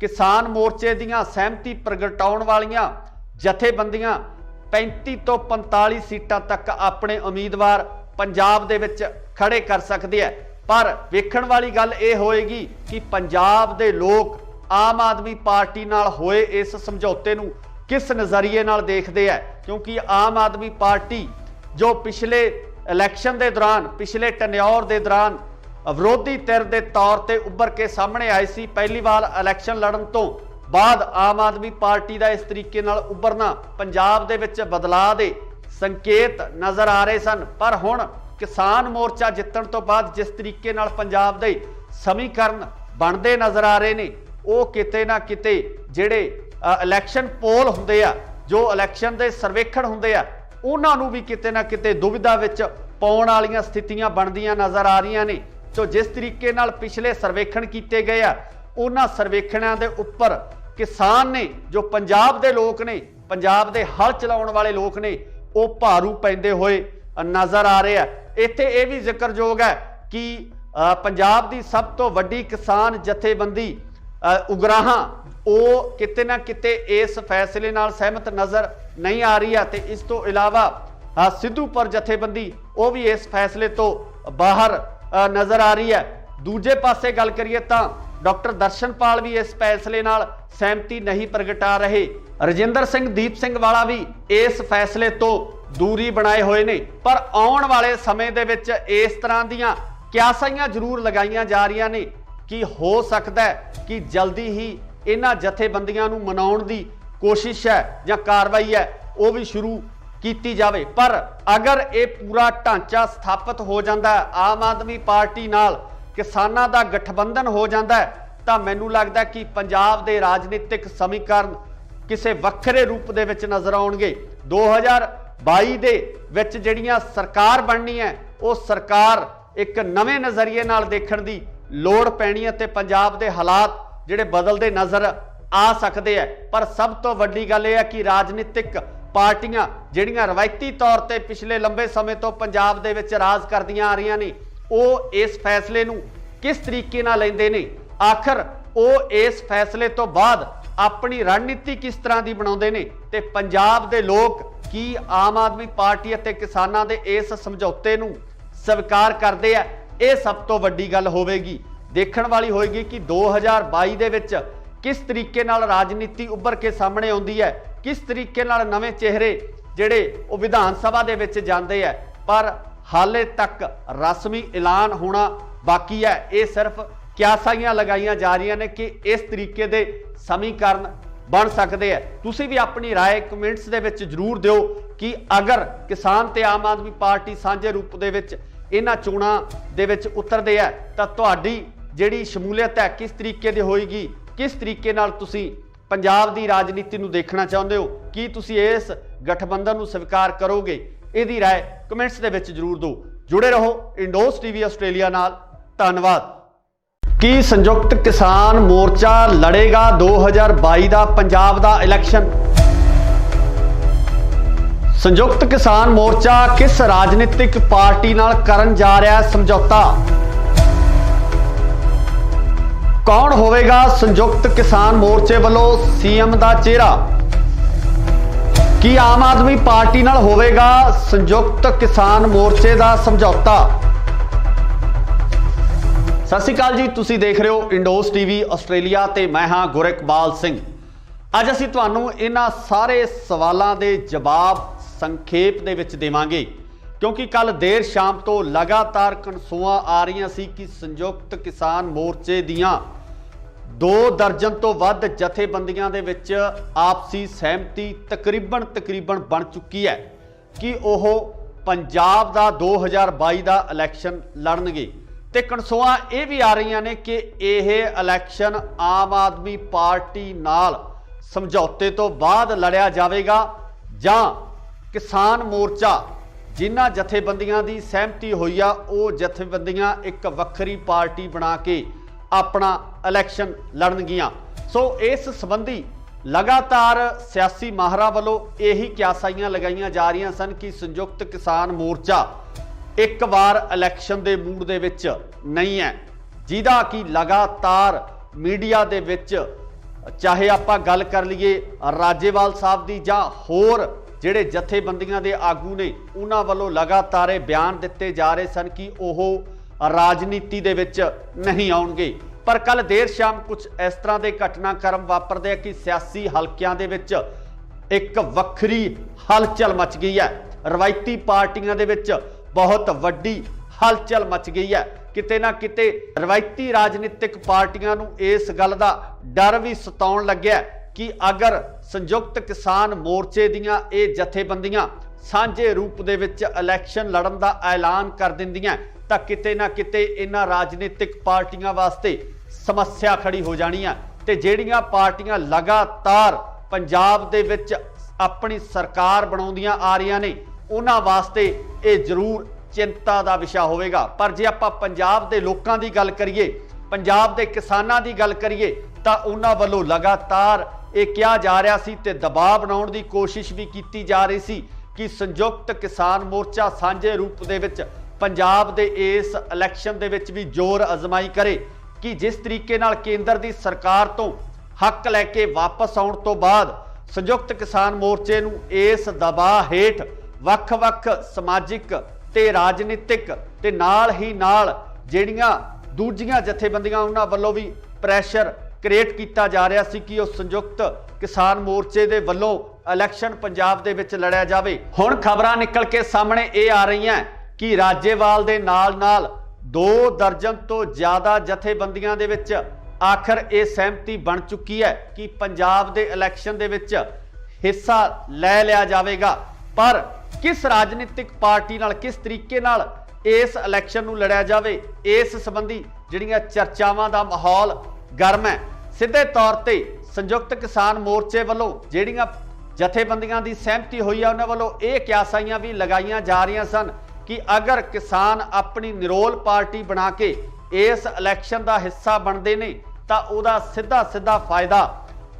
ਕਿਸਾਨ ਮੋਰਚੇ ਦੀਆਂ ਸਹਿਮਤੀ ਪ੍ਰਗਟਾਉਣ ਵਾਲੀਆਂ ਜਥੇਬੰਦੀਆਂ 35 ਤੋਂ 45 ਸੀਟਾਂ ਤੱਕ ਆਪਣੇ ਉਮੀਦਵਾਰ ਪੰਜਾਬ ਦੇ ਵਿੱਚ ਖੜੇ ਕਰ ਸਕਦੀ ਹੈ। ਪਰ ਵੇਖਣ ਵਾਲੀ ਗੱਲ ਇਹ ਹੋਏਗੀ ਕਿ ਪੰਜਾਬ ਦੇ ਲੋਕ ਆਮ ਆਦਮੀ ਪਾਰਟੀ ਨਾਲ ਹੋਏ ਇਸ ਸਮਝੌਤੇ ਨੂੰ ਕਿਸ ਨਜ਼ਰੀਏ ਨਾਲ ਦੇਖਦੇ ਹੈ, ਕਿਉਂਕਿ ਆਮ ਆਦਮੀ ਪਾਰਟੀ ਜੋ ਪਿਛਲੇ ਇਲੈਕਸ਼ਨ ਦੇ ਦੌਰਾਨ ਪਿਛਲੇ ਟੈਨਿਓਰ ਦੇ ਦੌਰਾਨ ਵਿਰੋਧੀ ਧਿਰ ਦੇ ਤੌਰ ਤੇ ਉੱਭਰ ਕੇ ਸਾਹਮਣੇ ਆਏ ਸੀ। ਪਹਿਲੀ ਵਾਰ ਇਲੈਕਸ਼ਨ ਲੜਨ ਤੋਂ ਬਾਅਦ ਆਮ ਆਦਮੀ ਪਾਰਟੀ ਦਾ ਇਸ ਤਰੀਕੇ ਨਾਲ ਉੱਭਰਨਾ ਪੰਜਾਬ ਦੇ ਵਿੱਚ ਬਦਲਾਅ ਦੇ ਸੰਕੇਤ ਨਜ਼ਰ ਆ ਰਹੇ ਸਨ। ਪਰ ਹੁਣ ਕਿਸਾਨ ਮੋਰਚਾ ਜਿੱਤਣ ਤੋਂ ਬਾਅਦ ਜਿਸ ਤਰੀਕੇ ਨਾਲ ਪੰਜਾਬ ਦੇ ਸਮੀਕਰਨ ਬਣਦੇ ਨਜ਼ਰ ਆ ਰਹੇ ਨੇ, ਉਹ ਕਿਤੇ ਨਾ ਕਿਤੇ ਜਿਹੜੇ ਇਲੈਕਸ਼ਨ ਪੋਲ ਹੁੰਦੇ ਆ, ਜੋ ਇਲੈਕਸ਼ਨ ਦੇ ਸਰਵੇਖਣ ਹੁੰਦੇ ਆ, ਉਹਨਾਂ ਨੂੰ ਵੀ ਕਿਤੇ ਨਾ ਕਿਤੇ ਦੁਵਿਧਾ ਵਿੱਚ ਪਾਉਣ ਵਾਲੀਆਂ ਸਥਿਤੀਆਂ ਬਣਦੀਆਂ ਨਜ਼ਰ ਆ ਰਹੀਆਂ ਨੇ। ਸੋ ਜਿਸ ਤਰੀਕੇ ਨਾਲ ਪਿਛਲੇ ਸਰਵੇਖਣ ਕੀਤੇ ਗਏ ਆ, ਉਹਨਾਂ ਸਰਵੇਖਣਾਂ ਦੇ ਉੱਪਰ ਕਿਸਾਨ ਨੇ, ਜੋ ਪੰਜਾਬ ਦੇ ਲੋਕ ਨੇ, ਪੰਜਾਬ ਦੇ ਹਲ ਚਲਾਉਣ ਵਾਲੇ ਲੋਕ ਨੇ, ਉਹ ਭਾਰੂ ਪੈਂਦੇ ਹੋਏ ਨਜ਼ਰ ਆ ਰਹੇ ਆ। ਇੱਥੇ ਇਹ ਵੀ ਜ਼ਿਕਰਯੋਗ ਹੈ ਕਿ ਪੰਜਾਬ ਦੀ ਸਭ ਤੋਂ ਵੱਡੀ ਕਿਸਾਨ ਜਥੇਬੰਦੀ ਉਗਰਾਹਾਂ, ਉਹ ਕਿਤੇ ਨਾ ਕਿਤੇ ਇਸ ਫੈਸਲੇ ਨਾਲ ਸਹਿਮਤ ਨਜ਼ਰ ਨਹੀਂ ਆ ਰਹੀ ਹੈ। ਤੇ ਇਸ ਤੋਂ ਇਲਾਵਾ ਸਿੱਧੂਪੁਰ ਜਥੇਬੰਦੀ, ਉਹ ਵੀ ਇਸ ਫੈਸਲੇ ਤੋਂ ਬਾਹਰ ਨਜ਼ਰ ਆ ਰਹੀ ਹੈ। ਦੂਜੇ ਪਾਸੇ ਗੱਲ ਕਰੀਏ ਤਾਂ ਡਾਕਟਰ ਦਰਸ਼ਨਪਾਲ ਵੀ ਇਸ ਫੈਸਲੇ ਨਾਲ ਸਹਿਮਤੀ ਨਹੀਂ ਪ੍ਰਗਟਾ ਰਹੇ। ਰਜਿੰਦਰ ਸਿੰਘ ਦੀਪ ਸਿੰਘ ਵਾਲਾ ਵੀ ਇਸ ਫੈਸਲੇ ਤੋਂ ਦੂਰੀ ਬਣਾਏ ਹੋਏ ਨੇ। ਪਰ ਆਉਣ ਵਾਲੇ ਸਮੇਂ ਦੇ ਵਿੱਚ ਇਸ ਤਰ੍ਹਾਂ ਦੀਆਂ ਕਿਆਸਾਈਆਂ ਜ਼ਰੂਰ ਲਗਾਈਆਂ ਜਾ ਰਹੀਆਂ ਨੇ ਕਿ ਹੋ ਸਕਦਾ ਹੈ ਕਿ ਜਲਦੀ ਹੀ ਇਹਨਾਂ ਜਥੇਬੰਦੀਆਂ ਨੂੰ ਮਨਾਉਣ ਦੀ ਕੋਸ਼ਿਸ਼ ਹੈ ਜਾਂ ਕਾਰਵਾਈ ਹੈ, ਉਹ ਵੀ ਸ਼ੁਰੂ ਕੀਤੀ ਜਾਵੇ। ਪਰ ਅਗਰ ਇਹ ਪੂਰਾ ਢਾਂਚਾ ਸਥਾਪਿਤ ਹੋ ਜਾਂਦਾ ਹੈ, ਆਮ ਆਦਮੀ ਪਾਰਟੀ ਨਾਲ ਕਿਸਾਨਾਂ ਦਾ ਗਠਬੰਧਨ ਹੋ ਜਾਂਦਾ ਹੈ, ਤਾਂ ਮੈਨੂੰ ਲੱਗਦਾ ਕਿ ਪੰਜਾਬ ਦੇ ਰਾਜਨੀਤਿਕ ਸਮੀਕਰਨ ਕਿਸੇ ਵੱਖਰੇ ਰੂਪ ਦੇ ਵਿੱਚ ਨਜ਼ਰ ਆਉਣਗੇ। 2022 ਦੇ ਵਿੱਚ ਜਿਹੜੀਆਂ ਸਰਕਾਰ ਬਣਨੀ ਹੈ, ਉਹ ਸਰਕਾਰ ਇੱਕ ਨਵੇਂ ਨਜ਼ਰੀਏ ਨਾਲ ਦੇਖਣ ਦੀ ਲੋੜ ਪੈਣੀ ਹੈ ਤੇ ਪੰਜਾਬ ਦੇ ਹਾਲਾਤ ਜਿਹੜੇ ਬਦਲਦੇ ਨਜ਼ਰ ਆ ਸਕਦੇ ਆ। ਪਰ ਸਭ ਤੋਂ ਵੱਡੀ ਗੱਲ ਇਹ ਹੈ ਕਿ ਰਾਜਨੀਤਿਕ ਪਾਰਟੀਆਂ ਜਿਹੜੀਆਂ ਰਵਾਇਤੀ ਤੌਰ ਤੇ ਪਿਛਲੇ ਲੰਬੇ ਸਮੇਂ ਤੋਂ ਪੰਜਾਬ ਦੇ ਵਿੱਚ ਰਾਜ ਕਰਦੀਆਂ ਆ ਰਹੀਆਂ ਨੇ, ਉਹ ਇਸ ਫੈਸਲੇ ਨੂੰ ਕਿਸ ਤਰੀਕੇ ਨਾਲ ਲੈਂਦੇ ਨੇ, ਆਖਰ ਉਹ ਇਸ ਫੈਸਲੇ ਤੋਂ ਬਾਅਦ ਆਪਣੀ ਰਣਨੀਤੀ ਕਿਸ ਤਰ੍ਹਾਂ ਦੀ ਬਣਾਉਂਦੇ ਨੇ, ਤੇ ਪੰਜਾਬ ਦੇ ਲੋਕ ਕੀ ਆਮ ਆਦਮੀ ਪਾਰਟੀ ਅਤੇ ਕਿਸਾਨਾਂ ਦੇ ਇਸ ਸਮਝੌਤੇ ਨੂੰ ਸਵੀਕਾਰ ਕਰਦੇ ਆ। ਇਹ ਸਭ ਤੋਂ ਵੱਡੀ ਗੱਲ ਹੋਵੇਗੀ, ਦੇਖਣ ਵਾਲੀ ਹੋਏਗੀ ਕਿ 2022 ਦੇ ਵਿੱਚ ਕਿਸ ਤਰੀਕੇ ਨਾਲ ਰਾਜਨੀਤੀ ਉੱਭਰ ਕੇ ਸਾਹਮਣੇ ਆਉਂਦੀ ਹੈ, ਕਿਸ ਤਰੀਕੇ ਨਾਲ ਨਵੇਂ ਚਿਹਰੇ ਜਿਹੜੇ ਉਹ ਵਿਧਾਨ ਸਭਾ ਦੇ ਵਿੱਚ ਜਾਂਦੇ ਆ। ਪਰ ਹਾਲੇ ਤੱਕ ਰਸਮੀ ਐਲਾਨ ਹੋਣਾ ਬਾਕੀ ਹੈ। ਇਹ ਸਿਰਫ ਕਿਆਸਾਈਆਂ ਲਗਾਈਆਂ ਜਾ ਰਹੀਆਂ ਨੇ ਕਿ ਇਸ ਤਰੀਕੇ ਦੇ ਸਮੀਕਰਨ ਬਣ ਸਕਦੇ ਆ। ਤੁਸੀਂ ਵੀ ਆਪਣੀ ਰਾਏ ਕਮੈਂਟਸ ਦੇ ਵਿੱਚ ਜ਼ਰੂਰ ਦਿਓ ਕਿ ਅਗਰ ਕਿਸਾਨ ਤੇ ਆਮ ਆਦਮੀ ਪਾਰਟੀ ਸਾਂਝੇ ਰੂਪ ਦੇ ਵਿੱਚ ਇਹਨਾਂ ਚੋਣਾਂ ਦੇ ਵਿੱਚ ਉਤਰਦੇ ਆ, ਤਾਂ ਤੁਹਾਡੀ ਜਿਹੜੀ ਸ਼ਮੂਲੀਅਤ ਹੈ ਕਿਸ ਤਰੀਕੇ ਦੀ ਹੋਏਗੀ, ਕਿਸ ਤਰੀਕੇ ਨਾਲ ਤੁਸੀਂ ਪੰਜਾਬ ਦੀ ਰਾਜਨੀਤੀ ਨੂੰ ਦੇਖਣਾ ਚਾਹੁੰਦੇ ਹੋ, ਕੀ ਤੁਸੀਂ ਇਸ ਗਠਬੰਧਨ ਨੂੰ ਸਵੀਕਾਰ ਕਰੋਗੇ? ਇਹਦੀ ਰਾਏ ਕਮੈਂਟਸ ਦੇ ਵਿੱਚ ਜ਼ਰੂਰ ਦਿਓ। ਜੁੜੇ ਰਹੋ ਇੰਡੋਸ ਟੀਵੀ ਆਸਟ੍ਰੇਲੀਆ ਨਾਲ। ਧੰਨਵਾਦ। ਕੀ ਸੰਯੁਕਤ ਕਿਸਾਨ ਮੋਰਚਾ ਲੜੇਗਾ 2022 ਦਾ ਪੰਜਾਬ ਦਾ ਇਲੈਕਸ਼ਨ? ਸੰਯੁਕਤ ਕਿਸਾਨ ਮੋਰਚਾ ਕਿਸ ਰਾਜਨੀਤਿਕ ਪਾਰਟੀ ਨਾਲ ਕਰਨ ਜਾ ਰਿਹਾ ਹੈ ਸਮਝੌਤਾ? ਕੌਣ ਹੋਵੇਗਾ ਸੰਯੁਕਤ ਕਿਸਾਨ ਮੋਰਚੇ ਵੱਲੋਂ ਸੀਐਮ ਦਾ ਚਿਹਰਾ? ਕੀ ਆਮ ਆਦਮੀ ਪਾਰਟੀ ਨਾਲ ਹੋਵੇਗਾ ਸੰਯੁਕਤ ਕਿਸਾਨ ਮੋਰਚੇ ਦਾ ਸਮਝੌਤਾ? ਸਤਿ ਸ਼੍ਰੀ ਅਕਾਲ ਜੀ, ਤੁਸੀਂ ਦੇਖ ਰਹੇ ਹੋ ਇੰਡੋਸ ਟੀਵੀ ਆਸਟ੍ਰੇਲੀਆ ਤੇ ਮੈਂ ਹਾਂ ਗੁਰਿਕਬਾਲ ਸਿੰਘ। ਅੱਜ ਅਸੀਂ ਤੁਹਾਨੂੰ ਇਹਨਾਂ ਸਾਰੇ ਸਵਾਲਾਂ ਦੇ ਜਵਾਬ ਸੰਖੇਪ ਦੇ ਵਿੱਚ ਦੇਵਾਂਗੇ, ਕਿਉਂਕਿ ਕੱਲ ਦੇਰ ਸ਼ਾਮ ਤੋਂ ਲਗਾਤਾਰ ਕਨਸੂਆਂ ਆ ਰਹੀਆਂ ਸੀ ਕਿ ਸੰਯੁਕਤ ਕਿਸਾਨ ਮੋਰਚੇ ਦੀਆਂ 2 ਦਰਜਨ ਤੋਂ ਵੱਧ ਜਥੇਬੰਦੀਆਂ ਦੇ ਵਿੱਚ ਆਪਸੀ ਸਹਿਮਤੀ ਤਕਰੀਬਨ ਬਣ ਚੁੱਕੀ ਹੈ ਕਿ ਉਹ ਪੰਜਾਬ ਦਾ 2022 ਦਾ ਇਲੈਕਸ਼ਨ ਲੜਨਗੇ। ਤੇ ਕਨਸੂਆਂ ਇਹ ਵੀ ਆ ਰਹੀਆਂ ਨੇ ਕਿ ਇਹ ਇਲੈਕਸ਼ਨ ਆਮ ਆਦਮੀ ਪਾਰਟੀ ਨਾਲ ਸਮਝੌਤੇ ਤੋਂ ਬਾਅਦ ਲੜਿਆ ਜਾਵੇਗਾ ਜਾਂ ਕਿਸਾਨ ਮੋਰਚਾ ਜਿਨ੍ਹਾਂ ਜਥੇਬੰਦੀਆਂ ਦੀ ਸਹਿਮਤੀ ਹੋਈ ਆ, ਉਹ ਜਥੇਬੰਦੀਆਂ ਇੱਕ ਵੱਖਰੀ ਪਾਰਟੀ ਬਣਾ ਕੇ ਆਪਣਾ ਇਲੈਕਸ਼ਨ ਲੜਨਗੀਆਂ। ਸੋ ਇਸ ਸੰਬੰਧੀ ਲਗਾਤਾਰ ਸਿਆਸੀ ਮਾਹਰਾਂ ਵੱਲੋਂ ਇਹੀ ਕਿਆਸਾਈਆਂ ਲਗਾਈਆਂ ਜਾ ਰਹੀਆਂ ਸਨ ਕਿ ਸੰਯੁਕਤ ਕਿਸਾਨ ਮੋਰਚਾ ਇੱਕ ਵਾਰ ਇਲੈਕਸ਼ਨ ਦੇ ਮੂਡ ਦੇ ਵਿੱਚ ਨਹੀਂ ਹੈ, ਜਿਹਦਾ ਕਿ ਲਗਾਤਾਰ ਮੀਡੀਆ ਦੇ ਵਿੱਚ, ਚਾਹੇ ਆਪਾਂ ਗੱਲ ਕਰ ਲਈਏ ਰਾਜੇਵਾਲ ਸਾਹਿਬ ਦੀ ਜਾਂ ਹੋਰ ਜਿਹੜੇ ਜਥੇਬੰਦੀਆਂ ਦੇ ਆਗੂ ਨੇ, ਉਹਨਾਂ ਵੱਲੋਂ ਲਗਾਤਾਰ ਇਹ ਬਿਆਨ ਦਿੱਤੇ ਜਾ ਰਹੇ ਸਨ ਕਿ ਉਹ ਰਾਜਨੀਤੀ ਦੇ ਵਿੱਚ ਨਹੀਂ ਆਉਣਗੇ। ਪਰ ਕੱਲ ਦੇਰ ਸ਼ਾਮ ਕੁਝ ਇਸ ਤਰ੍ਹਾਂ ਦੇ ਘਟਨਾਕ੍ਰਮ ਵਾਪਰਦੇ ਆ ਕਿ ਸਿਆਸੀ ਹਲਕਿਆਂ ਦੇ ਵਿੱਚ ਇੱਕ ਵੱਖਰੀ ਹਲਚਲ ਮਚ ਗਈ ਹੈ। ਰਵਾਇਤੀ ਪਾਰਟੀਆਂ ਦੇ ਵਿੱਚ ਬਹੁਤ ਵੱਡੀ ਹਲਚਲ ਮਚ ਗਈ ਹੈ किते ना किते रवायती राजनीतिक पार्टियां नूं इस गल दा डर भी सताउण लग्या कि अगर संयुक्त किसान मोर्चे दीयां ये जथेबंदियां सांझे रूप दे विच इलैक्शन लड़न दा ऐलान कर दिंदियां तां किते ना किते इन्हां राजनीतिक पार्टियां वास्ते समस्या खड़ी हो जानी है। ते ਜਿਹੜੀਆਂ पार्टियां लगातार पंजाब दे विच अपनी सरकार बनाउंदियां आ रहीआं ने उन्हां वास्ते ये जरूर चिंता का विषय होवेगा। पर जे आपां पंजाब दे लोकां दी गल करिए, पंजाब दे किसानां दी गल करिए तां उन्हां वल्लों लगातार ये कहा जा रहा सी ते दबाव बनाउण दी कोशिश भी की जा रही सी कि संयुक्त किसान मोर्चा सांझे रूप दे विच पंजाब दे इस इलैक्शन दे विच भी जोर अजमाई करे कि जिस तरीके नाल केंद्र दी सरकार तो हक लैके वापस आउण तो बाद संयुक्त किसान मोर्चे नूं इस दबाव हेठ वख-वख समाजिक ते राजनीतिक ते नाल ही नाल ਜਿਹੜੀਆਂ दूजियां जथेबंदियां उन्हां वल्लों भी प्रैशर क्रिएट किया जा रहा सी कि उस संयुक्त किसान मोर्चे दे वल्लों इलैक्शन पंजाब दे विच लड़िया जावे। हुण खबरां निकल के सामने ये आ रही हैं कि राजेवाल दे नाल 2 दर्जन तो ज़्यादा जथेबंदियां दे विच आखिर ये सहमति बन चुकी है कि पंजाब दे इलैक्शन दे विच हिस्सा लै लिया जाएगा। पर किस राजनीतिक पार्टी नाल किस तरीके नाल इस इलैक्शन नूं लड़िया जावे इस संबंधी जिहड़ियां चर्चावां दा माहौल गर्म है। सीधे तौर ते संयुक्त किसान मोर्चे वालों जिहड़ियां जथेबंदियां दी सहमति हुई है उन्हां वालों ये क्यासाइयां भी लगाईयां जा रही सन कि अगर किसान अपनी निरोल पार्टी बना के इस इलैक्शन का हिस्सा बनते हैं तो उहदा सीधा सीधा फायदा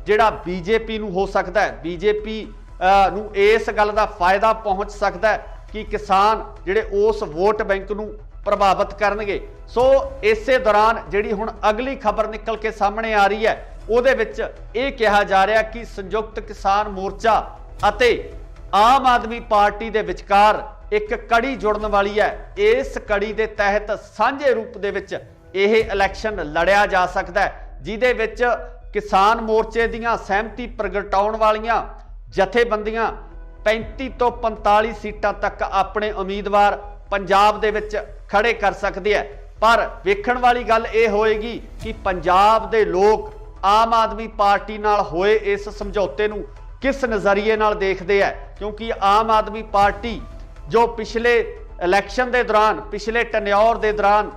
जिहड़ा बीजेपी नूं हो सकता है, बीजेपी नूं इस गल का फायदा पहुँच सकता है कि किसान जिहड़े उस वोट बैंक नूं प्रभावित करनगे। सो इसे दौरान जिहड़ी हुण अगली खबर निकल के सामने आ रही है उहदे विच ये कहा जा रहा कि संयुक्त किसान मोर्चा अते आम आदमी पार्टी दे विचकार एक कड़ी जुड़न वाली है। इस कड़ी के तहत सांझे रूप दे विच यह इलैक्शन लड़िया जा सकता है जिहदे विच किसान मोर्चे दीयां सहमति प्रगटाउण वालियां जथेबंदियां 35 तो 45 सीटां तक अपने उम्मीदवार पंजाब दे विच खड़े कर सकते हैं। पर वेखण वाली गल ये होएगी कि पंजाब दे लोग आम आदमी पार्टी नाल होए इस समझौते नूं किस नज़रिए नाल देखदे है, क्योंकि आम आदमी पार्टी जो पिछले इलैक्शन के दौरान पिछले टन्योर के दौरान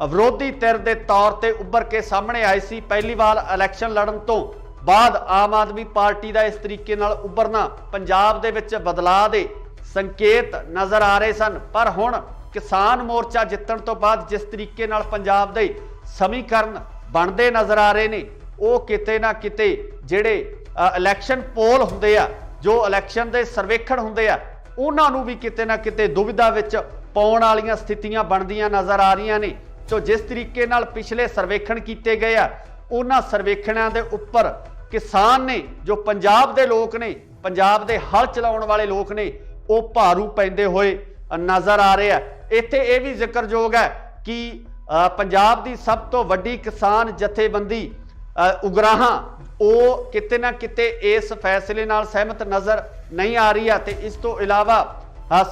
विरोधी धिर के तौर पर उभर के सामने आई सी, पहली बार इलैक्शन लड़न तो बाद आम आदमी पार्टी का इस तरीके नाल उभरना पंजाब दे विच बदलाव के संकेत नज़र आ रहे सन। पर हुण किसान मोर्चा जितण तो बाद जिस तरीके नाल पंजाब दे समीकरण बनते नज़र आ रहे ने वो किते ना किते जिहड़े इलैक्शन पोल हुंदे आ, जो इलैक्शन के सर्वेखण हुंदे आ, उन्हां नूं भी किते ना किते दुविधा विच पाउण वालीआं स्थितियां बनदियां नज़र आ रही ने। तो जिस तरीके नाल पिछले सर्वेखण किए गए आ उन्हां सर्वेखणां दे उपर किसान ने जो पंजाब दे लोग ने, पंजाब दे हल चलाउण वाले लोग ने, वो भारू पैंदे होए नज़र आ रहे हैं। इत्थे ये भी जिक्रयोग है कि पंजाब की सब तो वड्डी किसान जथेबंदी उगराहां वो किते ना किते इस फैसले नाल सहमत नज़र नहीं आ रही है। तो इस तो इलावा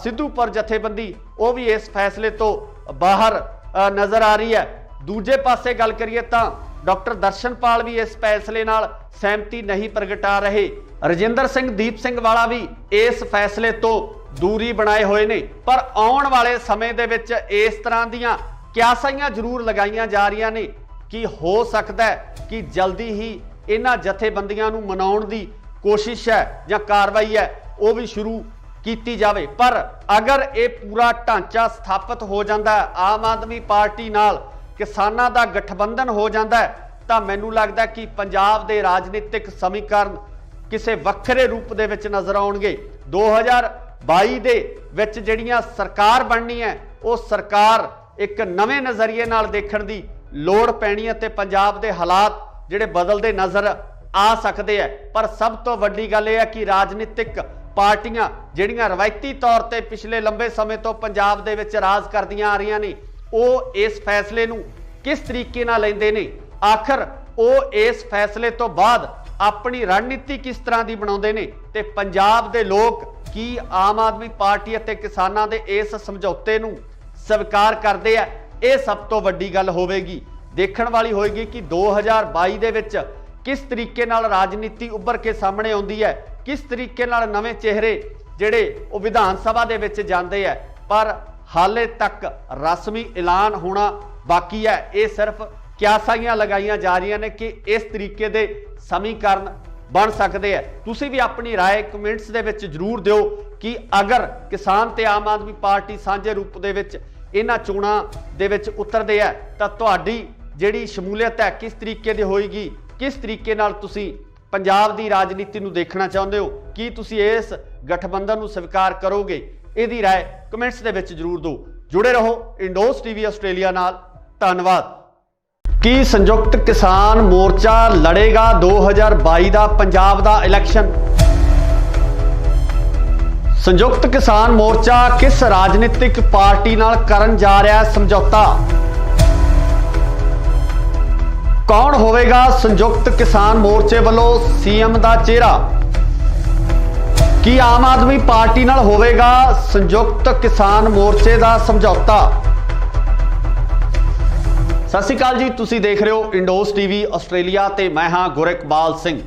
सिद्धूपुर जथेबंदी वो भी इस फैसले तो बाहर नज़र आ रही है। दूजे पासे गल करिए तो डॉक्टर दर्शनपाल भी इस फैसले नाल सहमति नहीं प्रगटा रहे। रजिंदर सिंह दीप सिंह वाला भी इस फैसले तो दूरी बनाए हुए ने। पर आउण वाले समय दे विच इस तरह दीयां क्यासाइयां जरूर लगाईयां जा रही ने कि हो सकता है कि जल्दी ही इन्हां जथेबंदियां नूं मनाउण दी कोशिश है या कार्रवाई है वो भी शुरू की जावे। पर अगर ये पूरा ढांचा स्थापित हो जाता है, आम आदमी पार्टी नाल किसानां दा गठबंधन हो जाता है, तो मैनूं लगदा कि पंजाब दे राजनीतिक समीकरण किसी वक्रे रूप दे विच नज़र आउणगे। 2022 दे विच जिहड़ियां सरकार बननी है वो सरकार एक नवे नज़रिए नाल देखण दी लोड़ पैनी है ते पंजाब दे हालात जिहड़े बदलते नज़र आ सकते हैं। पर सब तो वड्डी गल यह है कि राजनीतिक पार्टियां जिहड़ियां रवायती तौर पर पिछले लंबे समय तो पंजाब दे विच राज करदियां आ रही ने वो इस फैसले नूं किस तरीके नाल लैंदे ने, आखिर वो इस फैसले तो बाद अपनी रणनीति किस तरह की बनाउंदे ने ते पंजाब दे लोग की आम आदमी पार्टी अते किसानां दे इस समझौते नूं स्वीकार करते हैं ਇਹ ਸਭ ਤੋਂ ਵੱਡੀ ਗੱਲ ਹੋਵੇਗੀ। ਦੇਖਣ ਵਾਲੀ ਹੋਏਗੀ ਕਿ 2022 ਦੇ ਵਿੱਚ ਕਿਸ ਤਰੀਕੇ ਨਾਲ ਰਾਜਨੀਤੀ ਉੱਭਰ ਕੇ ਸਾਹਮਣੇ ਆਉਂਦੀ ਹੈ, ਕਿਸ ਤਰੀਕੇ ਨਾਲ ਨਵੇਂ ਚਿਹਰੇ ਜਿਹੜੇ ਉਹ ਵਿਧਾਨ ਸਭਾ ਦੇ ਵਿੱਚ ਜਾਂਦੇ ਹੈ। ਪਰ ਹਾਲੇ ਤੱਕ ਰਸਮੀ ਐਲਾਨ ਹੋਣਾ ਬਾਕੀ ਹੈ। ਇਹ ਸਿਰਫ ਕਿਆਸਾਈਆਂ ਲਗਾਈਆਂ ਜਾ ਰਹੀਆਂ ਨੇ ਕਿ ਇਸ ਤਰੀਕੇ ਦੇ ਸਮੀਕਰਨ ਬਣ ਸਕਦੇ ਹੈ। ਤੁਸੀਂ ਵੀ ਆਪਣੀ ਰਾਏ ਕਮੈਂਟਸ ਦੇ ਵਿੱਚ ਜ਼ਰੂਰ ਦਿਓ ਕਿ ਅਗਰ ਕਿਸਾਨ ਤੇ ਆਮ ਆਦਮੀ ਪਾਰਟੀ ਸਾਂਝੇ ਰੂਪ ਦੇ ਵਿੱਚ ਇਹਨਾਂ ਚੋਣਾਂ ਦੇ ਵਿੱਚ ਉਤਰਦੇ ਹੈ ਤਾਂ ਤੁਹਾਡੀ ਜਿਹੜੀ ਸ਼ਮੂਲੀਅਤ ਹੈ ਕਿਸ ਤਰੀਕੇ ਦੀ ਹੋਏਗੀ, ਕਿਸ ਤਰੀਕੇ ਨਾਲ ਤੁਸੀਂ ਪੰਜਾਬ ਦੀ ਰਾਜਨੀਤੀ ਨੂੰ ਦੇਖਣਾ ਚਾਹੁੰਦੇ ਹੋ, ਕੀ ਤੁਸੀਂ ਇਸ ਗਠਬੰਧਨ ਨੂੰ ਸਵੀਕਾਰ ਕਰੋਗੇ? ਇਹਦੀ ਰਾਏ ਕਮੈਂਟਸ ਦੇ ਵਿੱਚ ਜ਼ਰੂਰ ਦਿਓ। ਜੁੜੇ ਰਹੋ ਇੰਡੋਸ ਟੀਵੀ ਆਸਟ੍ਰੇਲੀਆ ਨਾਲ। ਧੰਨਵਾਦ। ਕੀ ਸੰਯੁਕਤ ਕਿਸਾਨ ਮੋਰਚਾ ਲੜੇਗਾ 2022 ਦਾ ਪੰਜਾਬ ਦਾ ਇਲੈਕਸ਼ਨ? ਸੰਯੁਕਤ ਕਿਸਾਨ ਮੋਰਚਾ ਕਿਸ ਰਾਜਨੀਤਿਕ ਪਾਰਟੀ ਨਾਲ ਕਰਨ ਜਾ ਰਿਹਾ ਹੈ ਸਮਝੌਤਾ? ਕੌਣ ਹੋਵੇਗਾ ਸੰਯੁਕਤ ਕਿਸਾਨ ਮੋਰਚੇ ਵੱਲੋਂ ਸੀਐਮ ਦਾ ਚਿਹਰਾ? ਕੀ ਆਮ ਆਦਮੀ ਪਾਰਟੀ ਨਾਲ ਹੋਵੇਗਾ ਸੰਯੁਕਤ ਕਿਸਾਨ ਮੋਰਚੇ ਦਾ ਸਮਝੌਤਾ? ਸਤਿ ਸ਼੍ਰੀ ਅਕਾਲ ਜੀ, ਤੁਸੀਂ ਦੇਖ ਰਹੇ ਹੋ ਇੰਡੋਸ ਟੀਵੀ ਆਸਟ੍ਰੇਲੀਆ ਤੇ ਮੈਂ ਹਾਂ ਗੁਰਿਕਬਾਲ ਸਿੰਘ।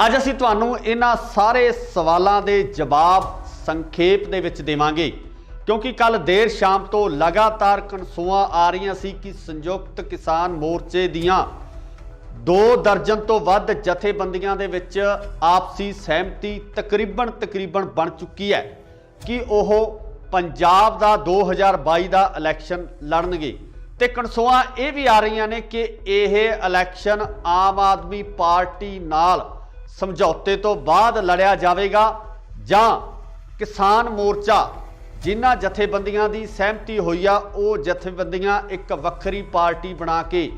ਅੱਜ ਅਸੀਂ ਤੁਹਾਨੂੰ ਇਹਨਾਂ ਸਾਰੇ ਸਵਾਲਾਂ ਦੇ ਜਵਾਬ ਸੰਖੇਪ ਦੇ ਵਿੱਚ ਦੇਵਾਂਗੇ, ਕਿਉਂਕਿ ਕੱਲ ਦੇਰ ਸ਼ਾਮ ਤੋਂ ਲਗਾਤਾਰ ਕਨਸੂਆਂ ਆ ਰਹੀਆਂ ਸੀ ਕਿ ਸੰਯੁਕਤ ਕਿਸਾਨ ਮੋਰਚੇ ਦੀਆਂ 2 ਦਰਜਨ ਤੋਂ ਵੱਧ ਜਥੇਬੰਦੀਆਂ ਦੇ ਵਿੱਚ ਆਪਸੀ ਸਹਿਮਤੀ ਤਕਰੀਬਨ ਬਣ ਚੁੱਕੀ ਹੈ ਕਿ ਉਹ ਪੰਜਾਬ ਦਾ 2022 ਦਾ ਇਲੈਕਸ਼ਨ ਲੜਨਗੇ। ਤੇ ਕਨਸੂਆਂ ਇਹ ਵੀ ਆ ਰਹੀਆਂ ਨੇ ਕਿ ਇਹ ਇਲੈਕਸ਼ਨ ਆਮ ਆਦਮੀ ਪਾਰਟੀ ਨਾਲ ਸਮਝੌਤੇ ਤੋਂ ਬਾਅਦ ਲੜਿਆ ਜਾਵੇਗਾ ਜਾਂ ਕਿਸਾਨ ਮੋਰਚਾ ਜਿਨ੍ਹਾਂ ਜਥੇਬੰਦੀਆਂ ਦੀ ਸਹਿਮਤੀ ਹੋਈ ਆ ਉਹ ਜਥੇਬੰਦੀਆਂ ਇੱਕ ਵੱਖਰੀ ਪਾਰਟੀ ਬਣਾ ਕੇ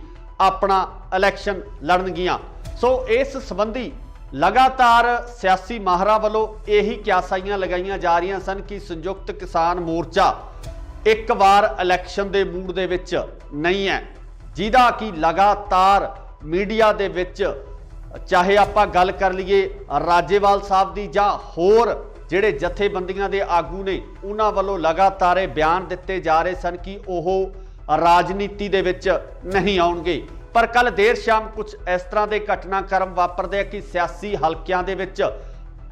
ਆਪਣਾ ਇਲੈਕਸ਼ਨ ਲੜਨਗੀਆਂ। ਸੋ ਇਸ ਸੰਬੰਧੀ ਲਗਾਤਾਰ ਸਿਆਸੀ ਮਾਹਰਾਂ ਵੱਲੋਂ ਇਹੀ ਕਿਆਸਾਈਆਂ ਲਗਾਈਆਂ ਜਾ ਰਹੀਆਂ ਸਨ ਕਿ ਸੰਯੁਕਤ ਕਿਸਾਨ ਮੋਰਚਾ ਇੱਕ ਵਾਰ ਇਲੈਕਸ਼ਨ ਦੇ ਮੂਡ ਦੇ ਵਿੱਚ ਨਹੀਂ ਹੈ, ਜਿਹਦਾ ਕਿ ਲਗਾਤਾਰ ਮੀਡੀਆ ਦੇ ਵਿੱਚ ਚਾਹੇ ਆਪਾਂ ਗੱਲ ਕਰ ਲਈਏ ਰਾਜੇਵਾਲ ਸਾਹਿਬ ਦੀ ਜਾਂ ਹੋਰ ਜਿਹੜੇ ਜਥੇਬੰਦੀਆਂ ਦੇ ਆਗੂ ਨੇ ਉਹਨਾਂ ਵੱਲੋਂ ਲਗਾਤਾਰ ਇਹ ਬਿਆਨ ਦਿੱਤੇ ਜਾ ਰਹੇ ਸਨ ਕਿ ਉਹ ਰਾਜਨੀਤੀ ਦੇ ਵਿੱਚ ਨਹੀਂ ਆਉਣਗੇ। ਪਰ ਕੱਲ ਦੇਰ ਸ਼ਾਮ ਕੁਝ ਇਸ ਤਰ੍ਹਾਂ ਦੇ ਘਟਨਾਕ੍ਰਮ ਵਾਪਰਦੇ ਆ ਕਿ ਸਿਆਸੀ ਹਲਕਿਆਂ ਦੇ ਵਿੱਚ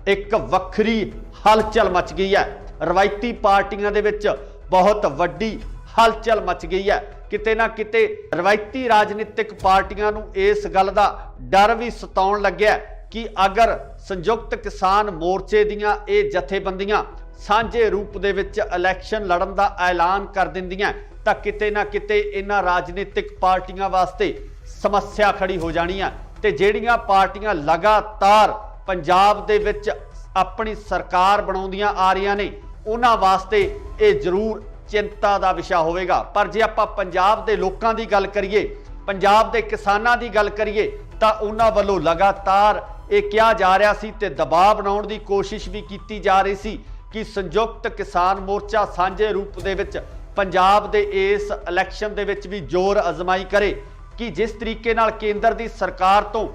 ਇੱਕ ਵੱਖਰੀ ਹਲਚਲ ਮਚ ਗਈ ਹੈ। ਰਵਾਇਤੀ ਪਾਰਟੀਆਂ ਦੇ ਵਿੱਚ ਬਹੁਤ ਵੱਡੀ ਹਲਚਲ ਮਚ ਗਈ ਹੈ। ਕਿਤੇ ਨਾ ਕਿਤੇ ਰਵਾਇਤੀ ਰਾਜਨੀਤਿਕ ਪਾਰਟੀਆਂ ਨੂੰ ਇਸ ਗੱਲ ਦਾ ਡਰ ਵੀ ਸਤਾਉਣ ਲੱਗਿਆ ਕਿ ਅਗਰ ਸੰਯੁਕਤ ਕਿਸਾਨ ਮੋਰਚੇ ਦੀਆਂ ਇਹ ਜਥੇਬੰਦੀਆਂ ਸਾਂਝੇ ਰੂਪ ਦੇ ਵਿੱਚ ਇਲੈਕਸ਼ਨ ਲੜਨ ਦਾ ਐਲਾਨ ਕਰ ਦਿੰਦੀਆਂ ਤਾਂ ਕਿਤੇ ਨਾ ਕਿਤੇ ਇਹਨਾਂ ਰਾਜਨੀਤਿਕ ਪਾਰਟੀਆਂ ਵਾਸਤੇ ਸਮੱਸਿਆ ਖੜੀ ਹੋ ਜਾਣੀ ਹੈ। ਤੇ ਜਿਹੜੀਆਂ ਪਾਰਟੀਆਂ ਲਗਾਤਾਰ ਪੰਜਾਬ ਦੇ ਵਿੱਚ ਆਪਣੀ ਸਰਕਾਰ ਬਣਾਉਂਦੀਆਂ ਆ ਰਹੀਆਂ ਨੇ ਉਹਨਾਂ ਵਾਸਤੇ ਇਹ ਜ਼ਰੂਰ ਚਿੰਤਾ ਦਾ ਵਿਸ਼ਾ ਹੋਵੇਗਾ। ਪਰ ਜੇ ਆਪਾਂ ਪੰਜਾਬ ਦੇ ਲੋਕਾਂ ਦੀ ਗੱਲ ਕਰੀਏ, ਪੰਜਾਬ ਦੇ ਕਿਸਾਨਾਂ ਦੀ ਗੱਲ ਕਰੀਏ ਤਾਂ ਉਹਨਾਂ ਵੱਲੋਂ ਲਗਾਤਾਰ ਇਹ ਕਿਹਾ ਜਾ ਰਿਹਾ ਸੀ ਤੇ ਦਬਾਅ ਬਣਾਉਣ ਦੀ ਕੋਸ਼ਿਸ਼ ਵੀ ਕੀਤੀ ਜਾ ਰਹੀ ਸੀ ਕਿ ਸੰਯੁਕਤ ਕਿਸਾਨ ਮੋਰਚਾ ਸਾਂਝੇ ਰੂਪ ਦੇ ਵਿੱਚ ਪੰਜਾਬ ਦੇ ਇਸ ਇਲੈਕਸ਼ਨ ਦੇ ਵਿੱਚ ਵੀ ਜ਼ੋਰ ਅਜ਼ਮਾਈ ਕਰੇ ਕਿ ਜਿਸ ਤਰੀਕੇ ਨਾਲ ਕੇਂਦਰ ਦੀ ਸਰਕਾਰ ਤੋਂ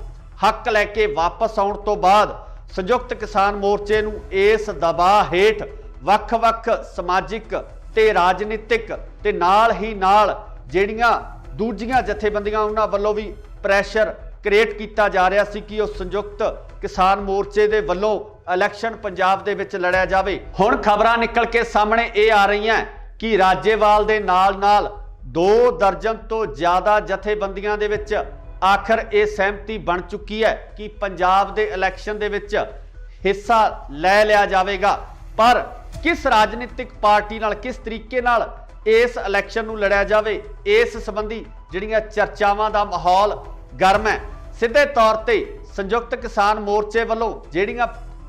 ਹੱਕ ਲੈ ਕੇ ਵਾਪਸ ਆਉਣ ਤੋਂ ਬਾਅਦ ਸੰਯੁਕਤ ਕਿਸਾਨ ਮੋਰਚੇ ਨੂੰ ਇਸ ਦਬਾਅ ਹੇਠ ਵੱਖ-ਵੱਖ ਸਮਾਜਿਕ ਤੇ ਰਾਜਨੀਤਿਕ ਤੇ ਨਾਲ ਹੀ ਨਾਲ ਜਿਹੜੀਆਂ ਦੂਜੀਆਂ ਜਥੇਬੰਦੀਆਂ ਉਹਨਾਂ ਵੱਲੋਂ ਵੀ ਪ੍ਰੈਸ਼ਰ ਕ੍ਰੀਏਟ ਕੀਤਾ ਜਾ ਰਿਹਾ ਸੀ ਕਿ ਉਹ ਸੰਯੁਕਤ ਕਿਸਾਨ ਮੋਰਚੇ ਦੇ ਵੱਲੋਂ ਇਲੈਕਸ਼ਨ ਪੰਜਾਬ ਦੇ ਵਿੱਚ ਲੜਿਆ ਜਾਵੇ। ਹੁਣ ਖਬਰਾਂ ਨਿਕਲ ਕੇ ਸਾਹਮਣੇ ਇਹ ਆ ਰਹੀਆਂ ਕਿ ਰਾਜੇਵਾਲ ਦੇ ਨਾਲ 2 ਦਰਜਨ ਤੋਂ ਜ਼ਿਆਦਾ ਜਥੇਬੰਦੀਆਂ ਦੇ ਵਿੱਚ ਆਖਰ ਇਹ ਸਹਿਮਤੀ ਬਣ ਚੁੱਕੀ ਹੈ ਕਿ ਪੰਜਾਬ ਦੇ ਇਲੈਕਸ਼ਨ ਦੇ ਵਿੱਚ ਹਿੱਸਾ ਲੈ ਲਿਆ ਜਾਵੇਗਾ। ਪਰ ਕਿਸ ਰਾਜਨੀਤਿਕ ਪਾਰਟੀ ਨਾਲ ਕਿਸ ਤਰੀਕੇ ਨਾਲ ਇਸ ਇਲੈਕਸ਼ਨ ਨੂੰ ਲੜਿਆ ਜਾਵੇ, ਇਸ ਸੰਬੰਧੀ ਜਿਹੜੀਆਂ ਚਰਚਾਵਾਂ ਦਾ ਮਾਹੌਲ ਗਰਮ ਹੈ। ਸਿੱਧੇ ਤੌਰ ਤੇ ਸੰਯੁਕਤ ਕਿਸਾਨ ਮੋਰਚੇ ਵੱਲੋਂ ਜਿਹੜੀਆਂ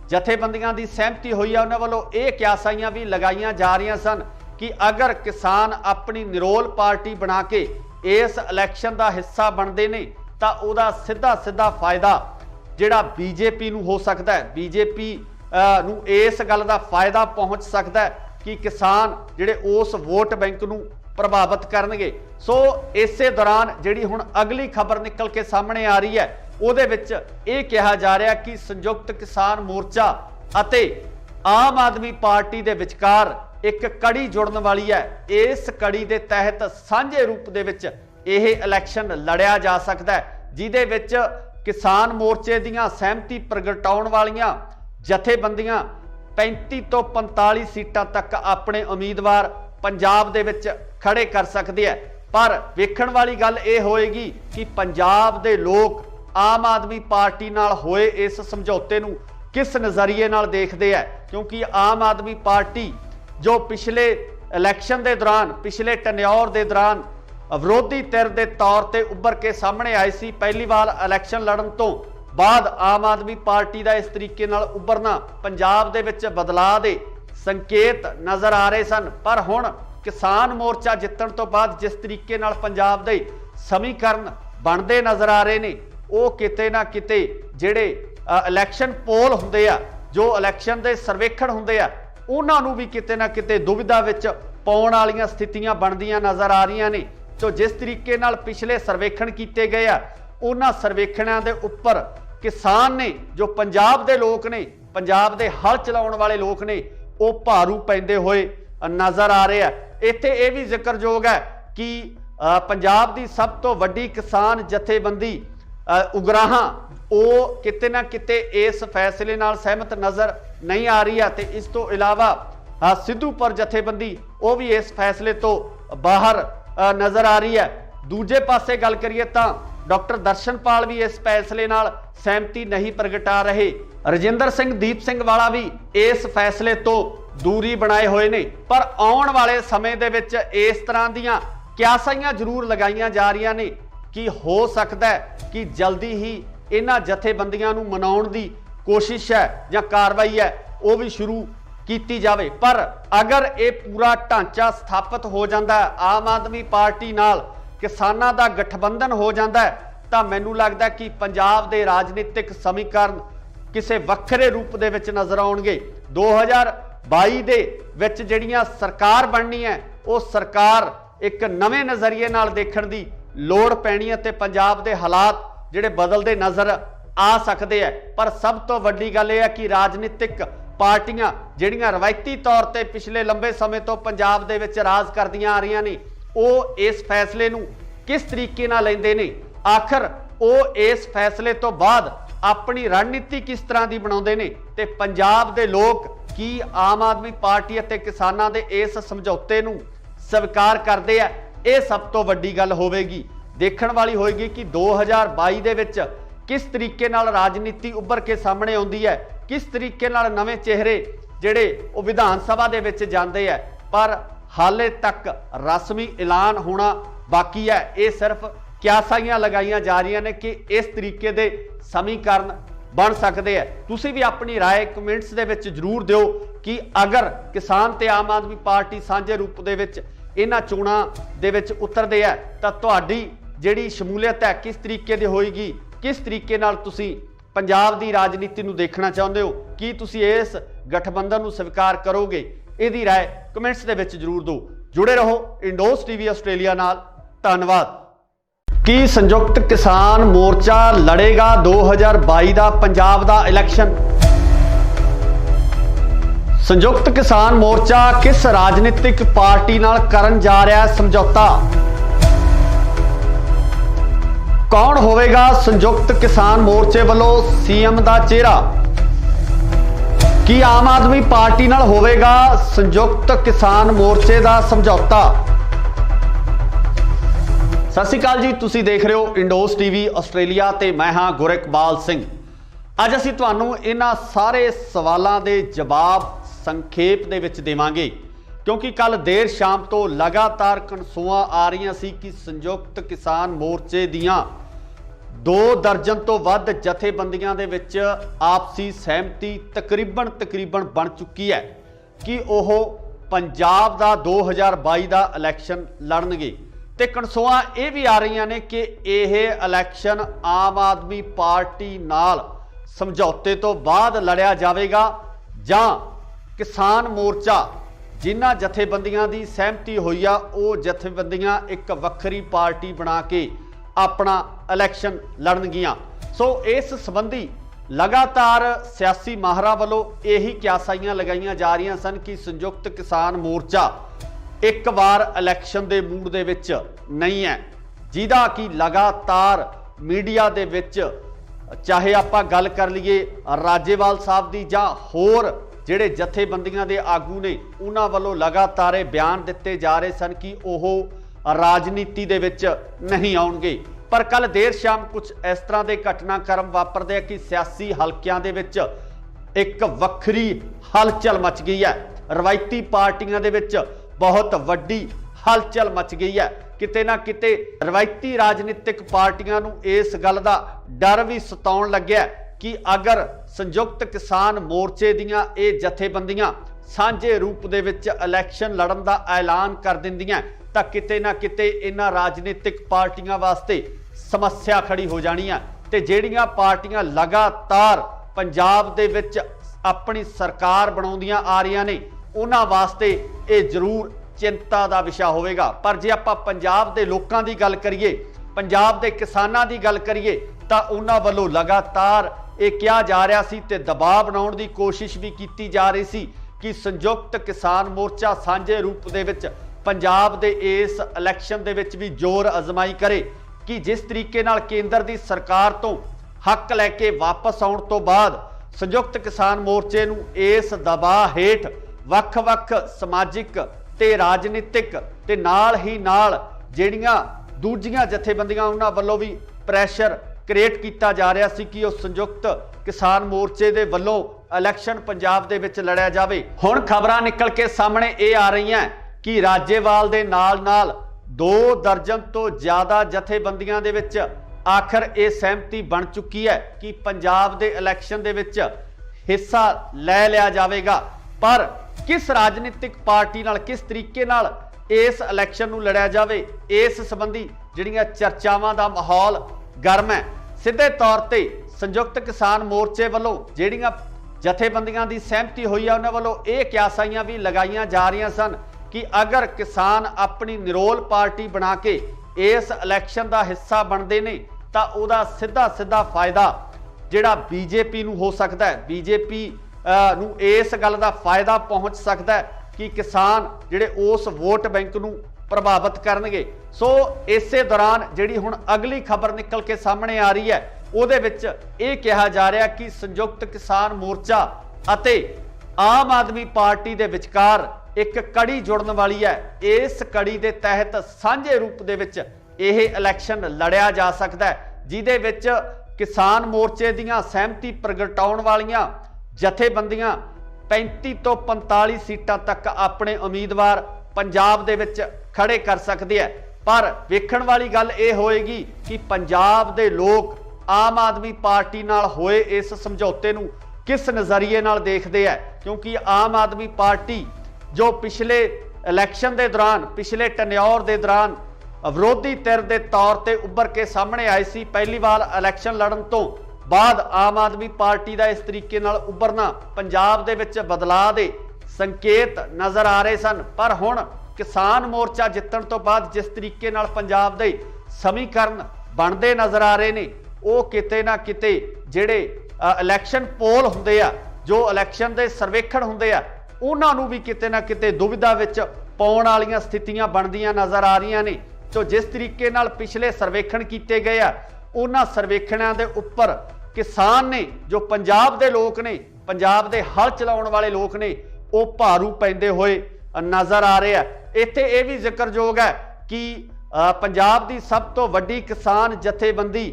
ਜਥੇਬੰਦੀਆਂ ਦੀ ਸਹਿਮਤੀ ਹੋਈ ਹੈ ਉਹਨਾਂ ਵੱਲੋਂ ਇਹ ਕਿਆਸਾਈਆਂ ਵੀ ਲਗਾਈਆਂ ਜਾ ਰਹੀਆਂ ਸਨ ਕਿ ਅਗਰ ਕਿਸਾਨ ਆਪਣੀ ਨਿਰੋਲ ਪਾਰਟੀ ਬਣਾ ਕੇ ਇਸ ਇਲੈਕਸ਼ਨ ਦਾ ਹਿੱਸਾ ਬਣਦੇ ਨੇ ਤਾਂ ਉਹਦਾ ਸਿੱਧਾ ਫਾਇਦਾ ਜਿਹੜਾ ਬੀਜੇਪੀ ਨੂੰ ਹੋ ਸਕਦਾ ਹੈ। ਬੀਜੇਪੀ ਨੂੰ ਇਸ ਗੱਲ ਦਾ ਫਾਇਦਾ ਪਹੁੰਚ ਸਕਦਾ ਹੈ ਕਿ ਕਿਸਾਨ ਜਿਹੜੇ ਉਸ ਵੋਟ ਬੈਂਕ ਨੂੰ ਪ੍ਰਭਾਵਿਤ ਕਰਨਗੇ। ਸੋ ਇਸੇ ਦੌਰਾਨ ਜਿਹੜੀ ਹੁਣ ਅਗਲੀ ਖਬਰ ਨਿਕਲ ਕੇ ਸਾਹਮਣੇ ਆ ਰਹੀ ਹੈ ਉਹਦੇ ਵਿੱਚ ਇਹ ਕਿਹਾ ਜਾ ਰਿਹਾ ਕਿ ਸੰਯੁਕਤ ਕਿਸਾਨ ਮੋਰਚਾ ਅਤੇ ਆਮ ਆਦਮੀ ਪਾਰਟੀ ਦੇ ਵਿਚਕਾਰ एक कड़ी जुड़न वाली है। इस कड़ी के तहत सांझे रूप दे विच यह इलैक्शन लड़िया जा सकता है, जिहदे विच किसान मोर्चे दीयां सहमति प्रगटाउण वालियां जथेबंदियां 35 तो 45 सीटां तक अपने उम्मीदवार पंजाब दे विच खड़े कर सकदे है। पर वेखण वाली गल यह होएगी कि पंजाब दे लोग आम आदमी पार्टी नाल होए इस समझौते नूं किस नज़रिए नाल देखदे है, क्योंकि आम आदमी पार्टी जो पिछले इलैक्शन के दौरान पिछले टन्योर के दौरान विरोधी धिर के तौर पर उभर के सामने आई सी, पहली बार इलैक्शन लड़न तो बाद आम आदमी पार्टी का इस तरीके नाल उभरना पंजाब दे विच बदलाव के संकेत नज़र आ रहे सन। पर हुण किसान मोर्चा जितण तो बाद जिस तरीके नाल पंजाब दे समीकरण बनते नज़र आ रहे ने, वो किते ना किते जिहड़े इलैक्शन पोल हुंदे आ, जो इलैक्शन के सर्वेखण हुंदे आ, उन्हां नूं भी किते ना किते दुविधा विच पाउण वालीआं स्थितियां बनदियां नज़र आ रहीआं ने। तो जिस तरीके नाल पिछले सर्वेखण किए गए आ, उन्हां सर्वेखणां दे उपर किसान ने, जो पंजाब दे लोक ने, पंजाब दे हल चलाउण वाले लोक ने, वो भारू पैंदे होए नज़र आ रहे हैं। इत्थे ये भी जिक्रयोग है कि पंजाब की सब तो वड्डी किसान जथेबंदी उगराहां वो किते ना किते इस फैसले नाल सहमत नज़र नहीं आ रही है। तो इस तो इलावा सिद्धूपुर जथेबंदी वो भी इस फैसले तो बाहर नज़र आ रही है। दूजे पासे गल करिए तो डॉक्टर दर्शनपाल भी इस फैसले नाल सहमति नहीं प्रगटा रहे। रजिंदर सिंह दीप सिंह वाला भी इस फैसले तो दूरी बनाए हुए ने। पर आउण वाले समय दे विच इस तरह दीयां क्यासाइयां जरूर लगाईयां जा रही ने कि हो सकता है कि जल्दी ही इन्हां जथेबंदियां नूं मनाउण दी कोशिश है या कार्रवाई है वो भी शुरू की जावे। पर अगर ये पूरा ढांचा स्थापित हो जाता है, आम आदमी पार्टी नाल किसानां दा गठबंधन हो जाता है, तो मैनूं लगदा कि पंजाब दे राजनीतिक समीकरण किसी वक्रे रूप दे विच नज़र आउणगे। 2022 दे विच जिहड़ियां सरकार बननी है, वो सरकार एक नवे नज़रिए नाल देखण दी लोड़ पैनी है ते पंजाब दे हालात जिहड़े बदलते नज़र आ सकते हैं। पर सब तो वड्डी गल यह है कि राजनीतिक पार्टियां जिहड़ियां रवायती तौर पर पिछले लंबे समय तो पंजाब दे विच राज करदियां आ रही ने, वो इस फैसले नूं किस तरीके नाल लैंदे ने, आखिर वो इस फैसले तो बाद अपनी रणनीति किस तरह की बनाउंदे ने, ते पंजाब दे लोग की आम आदमी पार्टी अते किसानां दे इस समझौते नूं स्वीकार करते हैं। यह सब तो वड्डी गल होवेगी, देखण वाली होएगी कि 2022 दे विच किस तरीके नाल राजनीति उभर के सामने आउंदी है, किस तरीके नाल नवे चेहरे जिहड़े वो विधान सभा दे विच जांदे है। पर हाले तक रस्मी ऐलान होना बाकी है। ये सिर्फ क्यासाइयां लगाईयां जा रही ने कि इस तरीके दे समीकरण बन सकते हैं। तुसीं भी अपनी राय कमेंट्स दे विच जरूर दिओ कि अगर किसान ते आम आदमी पार्टी सांझे रूप दे विच इन्हां चोणां दे विच उतरदे है तां तुहाडी जिहड़ी शमूलीयत है किस तरीके दी होएगी, किस तरीके नाल तुसीं पंजाब दी राजनीति नूं देखना चाहुंदे हो, की तुसीं इस गठबंधन नूं स्वीकार करोगे? इहदी राय कमेंट्स दे विच जरूर दो। जुड़े रहो इंडोस टीवी आस्ट्रेलिया नाल। धन्नवाद। की संयुक्त किसान मोर्चा लड़ेगा 2022 का पंजाब का इलैक्शन? संयुक्त किसान मोर्चा किस राजनीतिक पार्टी नाल करन जा रहा है समझौता? कौन होवेगा संयुक्त किसान मोर्चे वालों सीएम का चेहरा? की आम आदमी पार्टी नाल होवेगा संयुक्त किसान मोर्चे का समझौता? सत श्री अकाल जी, तुसीं देख रहे हो इंडोस टीवी आस्ट्रेलिया ते मैं हाँ गुरकबाल सिंह। अज असीं तुहानूं इन्हां सारे सवालों के जवाब संखेप दे विच देवांगे, क्योंकि कल देर शाम तो लगातार कनसूआं आ रही सी कि संयुक्त किसान मोर्चे दियां 2 दर्जन तो वध जथेबंदियां दे विच आपसी सहमति तकरीबन बन चुकी है कि वह पंजाब का 2022 का इलैक्शन लड़नगे। ते कनसूआं ये भी आ रही ने कि यह इलैक्शन आम आदमी पार्टी नाल समझौते तो बाद लड़िया जाएगा जां किसान मोर्चा जिन्हां जथेबंदियां की सहमति हुई आ वो जथेबंदियां एक वक्री पार्टी बना के अपना इलैक्शन लड़नगियां। सो इस संबंधी लगातार सियासी माहरां वालों यही क्यासाइयां लगाईਆਂ जा रही सन कि संयुक्त किसान मोर्चा एक बार इलैक्शन के मूड दे विच नहीं है, जिहदा कि लगातार मीडिया दे विच चाहे आपां गल कर लीए राजेवाल साहब दी जां होर जिहड़े जथेबंदियां दे आगू ने उन्हां वालों लगातार बयान दिते जा रहे सन कि ओह राजनीति दे विच नहीं आउणगे। पर कल देर शाम कुछ इस तरह के घटनाक्रम वापरदे कि सियासी हलकियां दे विच एक वक्री हलचल मच गई है। रवायती पार्टियां दे विच बहुत वड्डी हलचल मच गई है। किते ना किते रवायती राजनीतिक पार्टियां नूं इस गल दा डर भी सताउण लग्या कि अगर संयुक्त किसान मोर्चे दीयां ये जथेबंदियां सांझे रूप दे विच इलैक्शन लड़न दा ऐलान कर दिंदियां तां किते ना किते इन्हां राजनीतिक पार्टियां वास्ते समस्या खड़ी हो जानी है। ते ਜਿਹੜੀਆਂ पार्टियां लगातार पंजाब दे विच अपनी सरकार बनाउंदियां आ रही ने उन्हां वास्ते ये जरूर चिंता का विषय होवेगा। पर जे आपां पंजाब दे लोकां दी गल करिए, पंजाब दे किसानां दी गल करिए तां उन्हां वल्लों लगातार ये कहा जा रहा सी ते दबाव बनाउण दी कोशिश भी की जा रही सी कि संयुक्त किसान मोर्चा सांझे रूप दे विच पंजाब दे इस इलैक्शन दे विच भी जोर अजमाई करे कि जिस तरीके नाल केंद्र दी सरकार तो हक लैके वापस आउण तो बाद संयुक्त किसान मोर्चे नूं इस दबाव हेठ वख-वख समाजिक ते राजनीतिक ते नाल ही नाल जिहड़ियां दूजियां जथेबंदियां उन्हां वल्लों भी प्रैशर क्रिएट किया जा रहा सी कि उस संयुक्त किसान मोर्चे दे वल्लों इलैक्शन पंजाब दे विच लड़िया जावे। हुण खबरां निकल के सामने ये आ रही हैं कि राजेवाल दे नाल 2 दर्जन तो ज़्यादा जथेबंदियां दे विच आखिर ये सहमति बन चुकी है कि पंजाब दे इलैक्शन दे विच हिस्सा लै लिया जाएगा। पर किस राजनीतिक पार्टी नाल किस तरीके नाल इस इलैक्शन नूं लड़िया जावे इस संबंधी जिहड़ियां चर्चावां दा माहौल गर्म है। सीधे तौर पर संयुक्त किसान मोर्चे वालों जिहड़ियां जथेबंदियां दी सहमति हुई है उन्हां वालों ये क्यासाइयां भी लगाईयां जा रही सन कि अगर किसान अपनी निरोल पार्टी बना के इस इलैक्शन का हिस्सा बनते ने तो उहदा सीधा सीधा फायदा जिहड़ा बीजेपी नूं हो सकता है। बीजेपी नूं इस गल का फायदा पहुँच सकता है कि किसान जिहड़े उस वोट बैंक नूं प्रभावित करनगे। सो इसे दौरान जिहड़ी हुण अगली खबर निकल के सामने आ रही है उहदे विच ये कहा जा रहा कि संयुक्त किसान मोर्चा अते आम आदमी पार्टी दे विचकार एक कड़ी जुड़न वाली है। इस कड़ी के तहत सांझे रूप दे विच यह इलैक्शन लड़िया जा सकता है, जिहदे विच किसान मोर्चे दीयां सहमति प्रगटाउण वालियां जथेबंदियां 35 तो 45 सीटां तक अपने उम्मीदवार पंजाब दे विच खड़े कर सकते हैं। पर वेखण वाली गल यह होएगी कि पंजाब दे लोग आम आदमी पार्टी नाल होए इस समझौते नूं किस नज़रिए नाल देखते हैं, क्योंकि आम आदमी पार्टी जो पिछले इलैक्शन के दौरान पिछले टन्योर के दौरान विरोधी धिर के तौर पर उभर के सामने आई सी, पहली बार इलैक्शन लड़न तो बाद आम आदमी पार्टी का इस तरीके नाल उभरना पंजाब दे विच बदलाव के संकेत नज़र आ रहे सन। पर हुण किसान मोर्चा जितण तो बाद जिस तरीके नाल पंजाब दे समीकरण बनते नज़र आ रहे ने वो किते ना किते जिहड़े इलैक्शन पोल हुंदे आ, जो इलैक्शन के सर्वेखण हुंदे आ, उन्हां नूं भी किते ना किते दुविधा विच पाउण वालीआं स्थितियां बनदियां नज़र आ रही ने। तो जिस तरीके नाल पिछले सर्वेखण किए गए आ उन्हां सर्वेखणां दे उपर किसान ने जो पंजाब दे लोग ने, पंजाब दे हल चलाउण वाले लोग ने, वो भारू पैंदे होए नज़र आ रहे हैं। इत्थे यह भी जिक्रयोग है कि पंजाब की सब तो वड्डी किसान जथेबंदी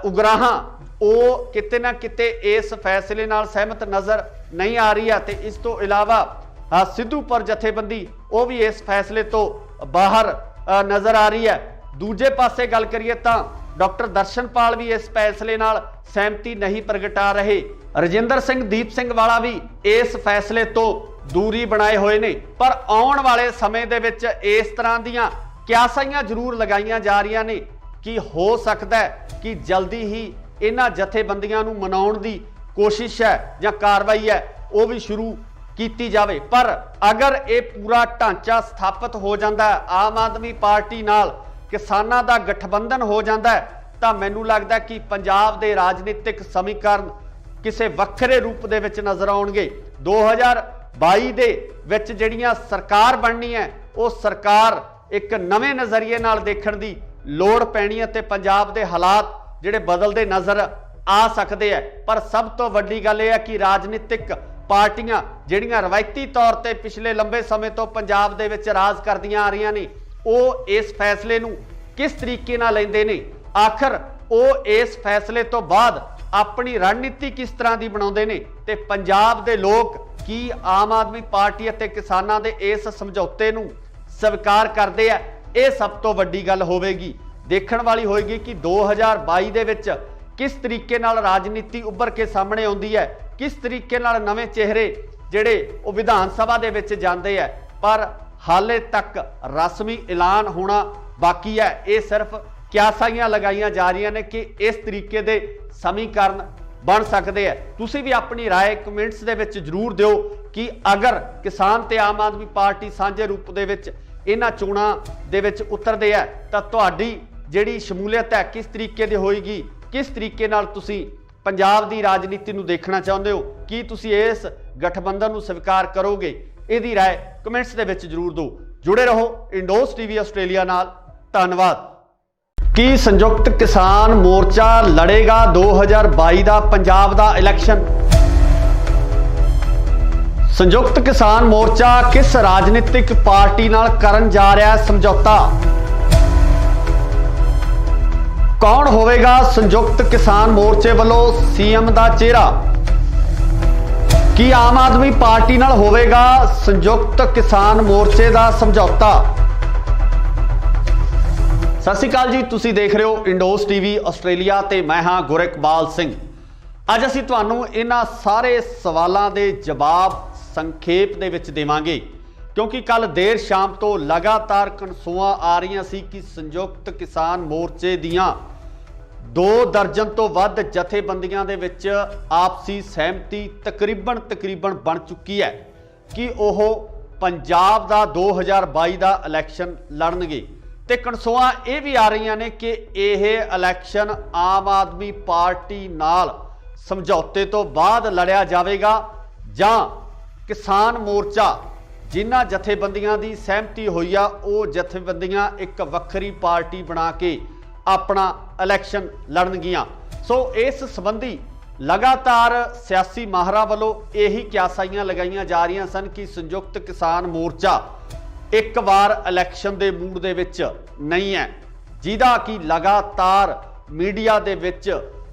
उगराहां वो किते ना किते इस फैसले नाल सहमत नज़र नहीं आ रही है। तो इस तो इलावा सिद्धूपुर जथेबंदी वो भी इस फैसले तो बाहर नज़र आ रही है। दूजे पासे गल करिए तो डॉक्टर दर्शनपाल भी इस फैसले नाल सहमति नहीं प्रगटा रहे। रजिंदर सिंह दीप सिंह वाला भी इस फैसले तो दूरी बनाए हुए ने। पर आउण वाले समय दे विच इस तरह दीयां क्यासाइयां जरूर लगाईयां जा रही ने कि हो सकता है कि जल्दी ही इन्हां जथेबंदियां नूं मनाउण दी कोशिश है या कार्रवाई है वो भी शुरू की जावे। पर अगर ये पूरा ढांचा स्थापित हो जाता है, आम आदमी पार्टी नाल किसानां दा गठबंधन हो जाता है, तो मैनूं लगदा कि पंजाब दे राजनीतिक समीकरण ਕਿਸੇ ਵੱਖਰੇ ਰੂਪ ਦੇ ਵਿੱਚ ਨਜ਼ਰ ਆਉਣਗੇ। 2022 ਦੇ ਵਿੱਚ ਜਿਹੜੀਆਂ ਸਰਕਾਰ ਬਣਨੀ ਹੈ ਉਹ ਸਰਕਾਰ ਇੱਕ ਨਵੇਂ ਨਜ਼ਰੀਏ ਨਾਲ ਦੇਖਣ ਦੀ ਲੋੜ ਪੈਣੀ ਹੈ ਤੇ ਪੰਜਾਬ ਦੇ ਹਾਲਾਤ ਜਿਹੜੇ ਬਦਲਦੇ ਨਜ਼ਰ ਆ ਸਕਦੇ ਹੈ। ਪਰ ਸਭ ਤੋਂ ਵੱਡੀ ਗੱਲ ਇਹ ਹੈ ਕਿ ਰਾਜਨੀਤਿਕ ਪਾਰਟੀਆਂ ਜਿਹੜੀਆਂ ਰਵਾਇਤੀ ਤੌਰ ਤੇ ਪਿਛਲੇ ਲੰਬੇ ਸਮੇਂ ਤੋਂ ਪੰਜਾਬ ਦੇ ਵਿੱਚ ਰਾਜ ਕਰਦੀਆਂ ਆ ਰਹੀਆਂ ਨੇ ਉਹ ਇਸ ਫੈਸਲੇ ਨੂੰ ਕਿਸ ਤਰੀਕੇ ਨਾਲ ਲੈਂਦੇ ਨੇ, ਆਖਰ ਉਹ ਇਸ ਫੈਸਲੇ ਤੋਂ ਬਾਅਦ ਆਪਣੀ ਰਣਨੀਤੀ ਕਿਸ ਤਰ੍ਹਾਂ ਦੀ ਬਣਾਉਂਦੇ ਨੇ ਤੇ ਪੰਜਾਬ ਦੇ ਲੋਕ ਕੀ ਆਮ ਆਦਮੀ ਪਾਰਟੀ ਅਤੇ ਕਿਸਾਨਾਂ ਦੇ ਇਸ ਸਮਝੌਤੇ ਨੂੰ ਸਵੀਕਾਰ ਕਰਦੇ ਆ। ਇਹ ਸਭ ਤੋਂ ਵੱਡੀ ਗੱਲ ਹੋਵੇਗੀ, ਦੇਖਣ ਵਾਲੀ ਹੋਏਗੀ ਕਿ 2022 ਦੇ ਵਿੱਚ ਕਿਸ ਤਰੀਕੇ ਨਾਲ ਰਾਜਨੀਤੀ ਉੱਭਰ ਕੇ ਸਾਹਮਣੇ ਆਉਂਦੀ ਹੈ, ਕਿਸ ਤਰੀਕੇ ਨਾਲ ਨਵੇਂ ਚਿਹਰੇ ਜਿਹੜੇ ਉਹ ਵਿਧਾਨ ਸਭਾ ਦੇ ਵਿੱਚ ਜਾਂਦੇ ਆ। ਪਰ ਹਾਲੇ ਤੱਕ ਰਸਮੀ ਐਲਾਨ ਹੋਣਾ ਬਾਕੀ ਹੈ। ਇਹ ਸਿਰਫ ਕਿਆਸਾਈਆਂ ਲਗਾਈਆਂ ਜਾ ਰਹੀਆਂ ਨੇ ਕਿ ਇਸ ਤਰੀਕੇ ਦੇ ਸਮੀਕਰਨ ਬਣ ਸਕਦੇ ਆ। ਤੁਸੀਂ ਵੀ ਆਪਣੀ ਰਾਏ ਕਮੈਂਟਸ ਦੇ ਵਿੱਚ ਜ਼ਰੂਰ ਦਿਓ ਕਿ ਅਗਰ ਕਿਸਾਨ ਤੇ ਆਮ ਆਦਮੀ ਪਾਰਟੀ ਸਾਂਝੇ ਰੂਪ ਦੇ ਵਿੱਚ ਇਹਨਾਂ ਚੋਣਾਂ ਦੇ ਵਿੱਚ ਉਤਰਦੇ ਆ ਤਾਂ ਤੁਹਾਡੀ ਜਿਹੜੀ ਸ਼ਮੂਲੀਅਤ ਹੈ ਕਿਸ ਤਰੀਕੇ ਦੀ ਹੋਏਗੀ, ਕਿਸ ਤਰੀਕੇ ਨਾਲ ਤੁਸੀਂ ਪੰਜਾਬ ਦੀ ਰਾਜਨੀਤੀ ਨੂੰ ਦੇਖਣਾ ਚਾਹੁੰਦੇ ਹੋ, ਕੀ ਤੁਸੀਂ ਇਸ ਗਠਬੰਧਨ ਨੂੰ ਸਵੀਕਾਰ ਕਰੋਗੇ? ਇਹਦੀ ਰਾਏ ਕਮੈਂਟਸ ਦੇ ਵਿੱਚ ਜ਼ਰੂਰ ਦਿਓ। ਜੁੜੇ ਰਹੋ ਇੰਡੋਸ ਟੀਵੀ ਆਸਟ੍ਰੇਲੀਆ ਨਾਲ। ਧੰਨਵਾਦ। ਕੀ ਸੰਯੁਕਤ ਕਿਸਾਨ ਮੋਰਚਾ ਲੜੇਗਾ 2022 ਦਾ ਪੰਜਾਬ ਦਾ ਇਲੈਕਸ਼ਨ? ਸੰਯੁਕਤ ਕਿਸਾਨ ਮੋਰਚਾ ਕਿਸ ਰਾਜਨੀਤਿਕ ਪਾਰਟੀ ਨਾਲ ਕਰਨ ਜਾ ਰਿਹਾ ਹੈ ਸਮਝੌਤਾ? ਕੌਣ ਹੋਵੇਗਾ ਸੰਯੁਕਤ ਕਿਸਾਨ ਮੋਰਚੇ ਵੱਲੋਂ ਸੀਐਮ ਦਾ ਚਿਹਰਾ? ਕੀ ਆਮ ਆਦਮੀ ਪਾਰਟੀ ਨਾਲ ਹੋਵੇਗਾ ਸੰਯੁਕਤ ਕਿਸਾਨ ਮੋਰਚੇ ਦਾ ਸਮਝੌਤਾ? ਸਤਿ ਸ਼੍ਰੀ ਅਕਾਲ ਜੀ, ਤੁਸੀਂ ਦੇਖ ਰਹੇ ਹੋ ਇੰਡੋਸ ਟੀਵੀ ਆਸਟ੍ਰੇਲੀਆ ਤੇ ਮੈਂ ਹਾਂ ਗੁਰਿਕਬਾਲ ਸਿੰਘ। ਅੱਜ ਅਸੀਂ ਤੁਹਾਨੂੰ ਇਹਨਾਂ ਸਾਰੇ ਸਵਾਲਾਂ ਦੇ ਜਵਾਬ ਸੰਖੇਪ ਦੇ ਵਿੱਚ ਦੇਵਾਂਗੇ ਕਿਉਂਕਿ ਕੱਲ ਦੇਰ ਸ਼ਾਮ ਤੋਂ ਲਗਾਤਾਰ ਕਨਸੂਆਂ ਆ ਰਹੀਆਂ ਸੀ ਕਿ ਸੰਯੁਕਤ ਕਿਸਾਨ ਮੋਰਚੇ ਦੀਆਂ 2 ਦਰਜਨ ਤੋਂ ਵੱਧ ਜਥੇਬੰਦੀਆਂ ਦੇ ਵਿੱਚ ਆਪਸੀ ਸਹਿਮਤੀ ਤਕਰੀਬਨ ਬਣ ਚੁੱਕੀ ਹੈ ਕਿ ਉਹ ਪੰਜਾਬ ਦਾ 2022 ਦਾ ਇਲੈਕਸ਼ਨ ਲੜਨਗੇ। ਤੇ ਕਨਸੂਆਂ ਇਹ ਵੀ ਆ ਰਹੀਆਂ ਨੇ ਕਿ ਇਹ ਇਲੈਕਸ਼ਨ ਆਮ ਆਦਮੀ ਪਾਰਟੀ ਨਾਲ ਸਮਝੌਤੇ ਤੋਂ ਬਾਅਦ ਲੜਿਆ ਜਾਵੇਗਾ ਜਾਂ ਕਿਸਾਨ ਮੋਰਚਾ ਜਿਨ੍ਹਾਂ ਜਥੇਬੰਦੀਆਂ ਦੀ ਸਹਿਮਤੀ ਹੋਈ ਆ ਉਹ ਜਥੇਬੰਦੀਆਂ ਇੱਕ ਵੱਖਰੀ ਪਾਰਟੀ ਬਣਾ ਕੇ ਆਪਣਾ ਇਲੈਕਸ਼ਨ ਲੜਨਗੀਆਂ। ਸੋ ਇਸ ਸੰਬੰਧੀ ਲਗਾਤਾਰ ਸਿਆਸੀ ਮਾਹਰਾਂ ਵੱਲੋਂ ਇਹੀ ਕਿਆਸਾਈਆਂ ਲਗਾਈਆਂ ਜਾ ਰਹੀਆਂ ਸਨ ਕਿ ਸੰਯੁਕਤ ਕਿਸਾਨ ਮੋਰਚਾ ਇੱਕ ਵਾਰ ਇਲੈਕਸ਼ਨ ਦੇ ਮੂਡ ਦੇ ਵਿੱਚ ਨਹੀਂ ਹੈ, ਜਿਹਦਾ ਕਿ ਲਗਾਤਾਰ ਮੀਡੀਆ ਦੇ ਵਿੱਚ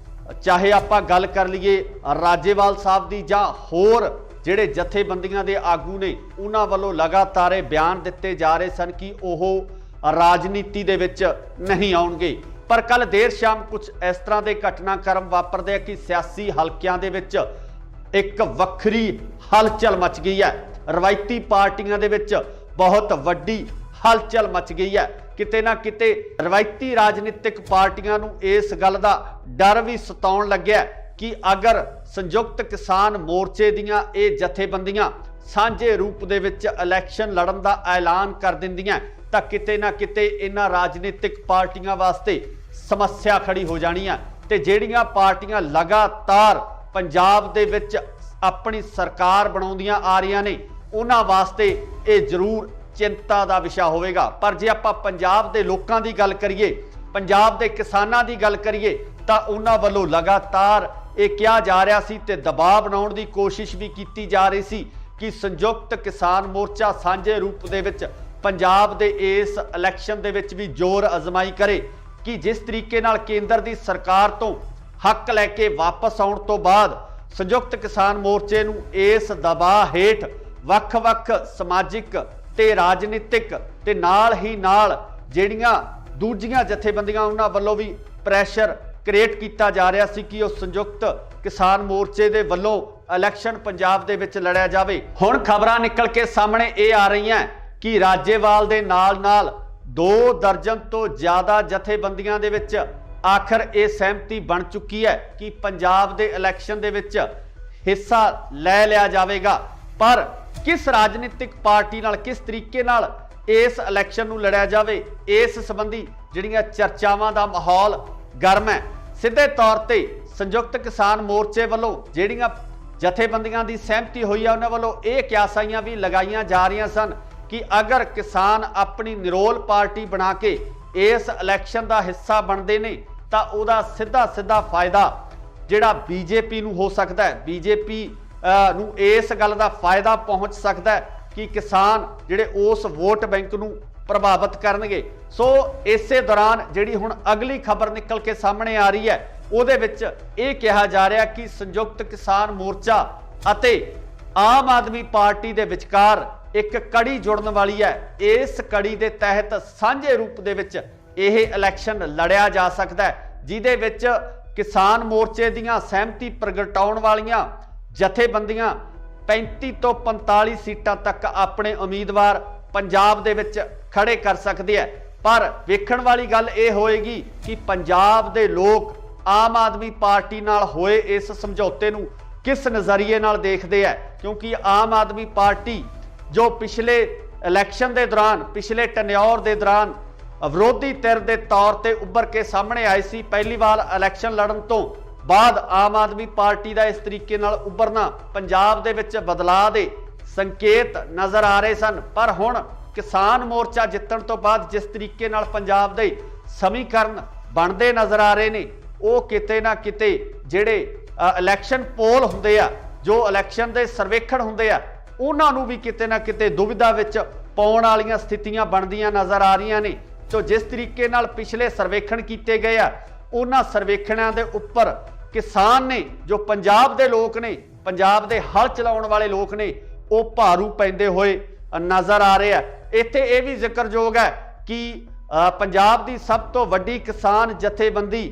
ਚਾਹੇ ਆਪਾਂ ਗੱਲ ਕਰ ਲਈਏ ਰਾਜੇਵਾਲ ਸਾਹਿਬ ਦੀ ਜਾਂ ਹੋਰ ਜਿਹੜੇ ਜਥੇਬੰਦੀਆਂ ਦੇ ਆਗੂ ਨੇ ਉਹਨਾਂ ਵੱਲੋਂ ਲਗਾਤਾਰ ਇਹ ਬਿਆਨ ਦਿੱਤੇ ਜਾ ਰਹੇ ਸਨ ਕਿ ਉਹ ਰਾਜਨੀਤੀ ਦੇ ਵਿੱਚ ਨਹੀਂ ਆਉਣਗੇ। ਪਰ ਕੱਲ ਦੇਰ ਸ਼ਾਮ ਕੁਝ ਇਸ ਤਰ੍ਹਾਂ ਦੇ ਘਟਨਾਕ੍ਰਮ ਵਾਪਰਦੇ ਆ ਕਿ ਸਿਆਸੀ ਹਲਕਿਆਂ ਦੇ ਵਿੱਚ ਇੱਕ ਵੱਖਰੀ ਹਲਚਲ ਮਚ ਗਈ ਹੈ। ਰਵਾਇਤੀ ਪਾਰਟੀਆਂ ਦੇ ਵਿੱਚ ਬਹੁਤ ਵੱਡੀ ਹਲਚਲ ਮਚ ਗਈ ਹੈ। ਕਿਤੇ ਨਾ ਕਿਤੇ ਰਵਾਇਤੀ ਰਾਜਨੀਤਿਕ ਪਾਰਟੀਆਂ ਨੂੰ ਇਸ ਗੱਲ ਦਾ ਡਰ ਵੀ ਸਤਾਉਣ ਲੱਗਿਆ ਕਿ ਅਗਰ ਸੰਯੁਕਤ ਕਿਸਾਨ ਮੋਰਚੇ ਦੀਆਂ ਇਹ ਜਥੇਬੰਦੀਆਂ ਸਾਂਝੇ ਰੂਪ ਦੇ ਵਿੱਚ ਇਲੈਕਸ਼ਨ ਲੜਨ ਦਾ ਐਲਾਨ ਕਰ ਦਿੰਦੀਆਂ ਤਾਂ ਕਿਤੇ ਨਾ ਕਿਤੇ ਇਹਨਾਂ ਰਾਜਨੀਤਿਕ ਪਾਰਟੀਆਂ ਵਾਸਤੇ ਸਮੱਸਿਆ ਖੜੀ ਹੋ ਜਾਣੀ ਹੈ ਤੇ ਜਿਹੜੀਆਂ ਪਾਰਟੀਆਂ ਲਗਾਤਾਰ ਪੰਜਾਬ ਦੇ ਵਿੱਚ ਆਪਣੀ ਸਰਕਾਰ ਬਣਾਉਂਦੀਆਂ ਆ ਰਹੀਆਂ ਨੇ ਉਹਨਾਂ ਵਾਸਤੇ ਇਹ ਜ਼ਰੂਰ ਚਿੰਤਾ ਦਾ ਵਿਸ਼ਾ ਹੋਵੇਗਾ। ਪਰ ਜੇ ਆਪਾਂ ਪੰਜਾਬ ਦੇ ਲੋਕਾਂ ਦੀ ਗੱਲ ਕਰੀਏ, ਪੰਜਾਬ ਦੇ ਕਿਸਾਨਾਂ ਦੀ ਗੱਲ ਕਰੀਏ ਤਾਂ ਉਹਨਾਂ ਵੱਲੋਂ ਲਗਾਤਾਰ ਇਹ ਕਿਹਾ ਜਾ ਰਿਹਾ ਸੀ ਤੇ ਦਬਾਅ ਬਣਾਉਣ ਦੀ ਕੋਸ਼ਿਸ਼ ਵੀ ਕੀਤੀ ਜਾ ਰਹੀ ਸੀ ਕਿ ਸੰਯੁਕਤ ਕਿਸਾਨ ਮੋਰਚਾ ਸਾਂਝੇ ਰੂਪ ਦੇ ਵਿੱਚ ਪੰਜਾਬ ਦੇ ਇਸ ਇਲੈਕਸ਼ਨ ਦੇ ਵਿੱਚ ਵੀ ਜ਼ੋਰ ਅਜ਼ਮਾਈ ਕਰੇ ਕਿ ਜਿਸ ਤਰੀਕੇ ਨਾਲ ਕੇਂਦਰ ਦੀ ਸਰਕਾਰ ਤੋਂ ਹੱਕ ਲੈ ਕੇ ਵਾਪਸ ਆਉਣ ਤੋਂ ਬਾਅਦ ਸੰਯੁਕਤ ਕਿਸਾਨ ਮੋਰਚੇ ਨੂੰ ਇਸ ਦਬਾਅ ਹੇਠ ਵੱਖ-ਵੱਖ ਸਮਾਜਿਕ ਤੇ ਰਾਜਨੀਤਿਕ ਤੇ ਨਾਲ ਹੀ ਨਾਲ ਜਿਹੜੀਆਂ ਦੂਜੀਆਂ ਜਥੇਬੰਦੀਆਂ ਉਹਨਾਂ ਵੱਲੋਂ ਵੀ ਪ੍ਰੈਸ਼ਰ ਕ੍ਰੀਏਟ ਕੀਤਾ ਜਾ ਰਿਹਾ ਸੀ ਕਿ ਉਹ ਸੰਯੁਕਤ ਕਿਸਾਨ ਮੋਰਚੇ ਦੇ ਵੱਲੋਂ ਇਲੈਕਸ਼ਨ ਪੰਜਾਬ ਦੇ ਵਿੱਚ ਲੜਿਆ ਜਾਵੇ। ਹੁਣ ਖਬਰਾਂ ਨਿਕਲ ਕੇ ਸਾਹਮਣੇ ਇਹ ਆ ਰਹੀਆਂ ਕਿ ਰਾਜੇਵਾਲ ਦੇ ਨਾਲ 2 ਦਰਜਨ ਤੋਂ ਜ਼ਿਆਦਾ ਜਥੇਬੰਦੀਆਂ ਦੇ ਵਿੱਚ ਆਖਰ ਇਹ ਸਹਿਮਤੀ ਬਣ ਚੁੱਕੀ ਹੈ ਕਿ ਪੰਜਾਬ ਦੇ ਇਲੈਕਸ਼ਨ ਦੇ ਵਿੱਚ ਹਿੱਸਾ ਲੈ ਲਿਆ ਜਾਵੇਗਾ। ਪਰ ਕਿਸ ਰਾਜਨੀਤਿਕ ਪਾਰਟੀ ਨਾਲ ਕਿਸ ਤਰੀਕੇ ਨਾਲ ਇਸ ਇਲੈਕਸ਼ਨ ਨੂੰ ਲੜਿਆ ਜਾਵੇ ਇਸ ਸੰਬੰਧੀ ਜਿਹੜੀਆਂ ਚਰਚਾਵਾਂ ਦਾ ਮਾਹੌਲ ਗਰਮ ਹੈ। ਸਿੱਧੇ ਤੌਰ ਤੇ संयुक्त किसान मोर्चे वालों ਜਿਹੜੀਆਂ ਜਥੇਬੰਦੀਆਂ ਦੀ ਸਹਿਮਤੀ ਹੋਈ ਆ ਉਹਨਾਂ ਵੱਲੋਂ ਇਹ ਕਿਆਸਾਈਆਂ ਵੀ ਲਗਾਈਆਂ ਜਾ ਰਹੀਆਂ ਸਨ ਕਿ ਅਗਰ ਕਿਸਾਨ ਆਪਣੀ ਨਿਰੋਲ ਪਾਰਟੀ ਬਣਾ ਕੇ ਇਸ ਇਲੈਕਸ਼ਨ ਦਾ ਹਿੱਸਾ ਬਣਦੇ ਨੇ ਤਾਂ ਉਹਦਾ ਸਿੱਧਾ ਫਾਇਦਾ ਜਿਹੜਾ ਬੀਜੇਪੀ ਨੂੰ ਹੋ ਸਕਦਾ ਹੈ। ਬੀਜੇਪੀ ਨੂੰ ਇਸ ਗੱਲ ਦਾ ਫਾਇਦਾ ਪਹੁੰਚ ਸਕਦਾ ਹੈ ਕਿ ਕਿਸਾਨ ਜਿਹੜੇ ਉਸ ਵੋਟ ਬੈਂਕ ਨੂੰ ਪ੍ਰਭਾਵਿਤ ਕਰਨਗੇ। ਸੋ ਇਸੇ ਦੌਰਾਨ ਜਿਹੜੀ ਹੁਣ ਅਗਲੀ ਖਬਰ ਨਿਕਲ ਕੇ ਸਾਹਮਣੇ ਆ ਰਹੀ ਹੈ ਉਹਦੇ ਵਿੱਚ ਇਹ ਕਿਹਾ ਜਾ ਰਿਹਾ ਕਿ ਸੰਯੁਕਤ ਕਿਸਾਨ ਮੋਰਚਾ ਅਤੇ ਆਮ ਆਦਮੀ ਪਾਰਟੀ ਦੇ ਵਿਚਕਾਰ ਇੱਕ ਕੜੀ ਜੁੜਨ ਵਾਲੀ ਹੈ। ਇਸ ਕੜੀ ਦੇ ਤਹਿਤ ਸਾਂਝੇ ਰੂਪ ਦੇ ਵਿੱਚ ਇਹ ਇਲੈਕਸ਼ਨ ਲੜਿਆ ਜਾ ਸਕਦਾ ਹੈ ਜਿਹਦੇ ਵਿੱਚ ਕਿਸਾਨ ਮੋਰਚੇ ਦੀਆਂ ਸਹਿਮਤੀ ਪ੍ਰਗਟਾਉਣ ਵਾਲੀਆਂ ਜਥੇਬੰਦੀਆਂ 35 ਤੋਂ 45 ਸੀਟਾਂ ਤੱਕ ਆਪਣੇ ਉਮੀਦਵਾਰ ਪੰਜਾਬ ਦੇ ਵਿੱਚ ਖੜੇ ਕਰ ਸਕਦੇ ਆ। ਪਰ ਵੇਖਣ ਵਾਲੀ ਗੱਲ ਇਹ ਹੋਏਗੀ ਕਿ ਪੰਜਾਬ ਦੇ ਲੋਕ ਆਮ ਆਦਮੀ ਪਾਰਟੀ ਨਾਲ ਹੋਏ ਇਸ ਸਮਝੌਤੇ ਨੂੰ ਕਿਸ ਨਜ਼ਰੀਏ ਨਾਲ ਦੇਖਦੇ ਆ, ਕਿਉਂਕਿ ਆਮ ਆਦਮੀ ਪਾਰਟੀ ਜੋ ਪਿਛਲੇ ਇਲੈਕਸ਼ਨ ਦੇ ਦੌਰਾਨ ਪਿਛਲੇ ਟੈਨਿਓਰ ਦੇ ਦੌਰਾਨ ਵਿਰੋਧੀ ਧਿਰ ਦੇ ਤੌਰ ਤੇ ਉੱਭਰ ਕੇ ਸਾਹਮਣੇ ਆਈ ਸੀ। ਪਹਿਲੀ ਵਾਰ ਇਲੈਕਸ਼ਨ ਲੜਨ ਤੋਂ ਬਾਅਦ ਆਮ ਆਦਮੀ ਪਾਰਟੀ ਦਾ ਇਸ ਤਰੀਕੇ ਨਾਲ ਉੱਭਰਨਾ ਪੰਜਾਬ ਦੇ ਵਿੱਚ ਬਦਲਾਅ ਦੇ ਸੰਕੇਤ ਨਜ਼ਰ ਆ ਰਹੇ ਸਨ। ਪਰ ਹੁਣ ਕਿਸਾਨ ਮੋਰਚਾ ਜਿੱਤਣ ਤੋਂ ਬਾਅਦ ਜਿਸ ਤਰੀਕੇ ਨਾਲ ਪੰਜਾਬ ਦੇ ਸਮੀਕਰਨ ਬਣਦੇ ਨਜ਼ਰ ਆ ਰਹੇ ਨੇ ਉਹ ਕਿਤੇ ਨਾ ਕਿਤੇ ਜਿਹੜੇ ਇਲੈਕਸ਼ਨ ਪੋਲ ਹੁੰਦੇ ਆ, ਜੋ ਇਲੈਕਸ਼ਨ ਦੇ ਸਰਵੇਖਣ ਹੁੰਦੇ ਆ, ਉਹਨਾਂ ਨੂੰ ਵੀ ਕਿਤੇ ਨਾ ਕਿਤੇ ਦੁਵਿਧਾ ਵਿੱਚ ਪਾਉਣ ਵਾਲੀਆਂ ਸਥਿਤੀਆਂ ਬਣਦੀਆਂ ਨਜ਼ਰ ਆ ਰਹੀਆਂ ਨੇ। तो जिस तरीके नाल पिछले सर्वेखण किए गए आ उन्हां सर्वेखणां दे उपर किसान ने जो पंजाब दे लोग ने पंजाब दे हल चलाउण वाले लोग ने वो भारू पैंदे होए नज़र आ रहे हैं। इत्थे ये भी जिक्रयोग है कि पंजाब की सब तो वड्डी किसान जथेबंदी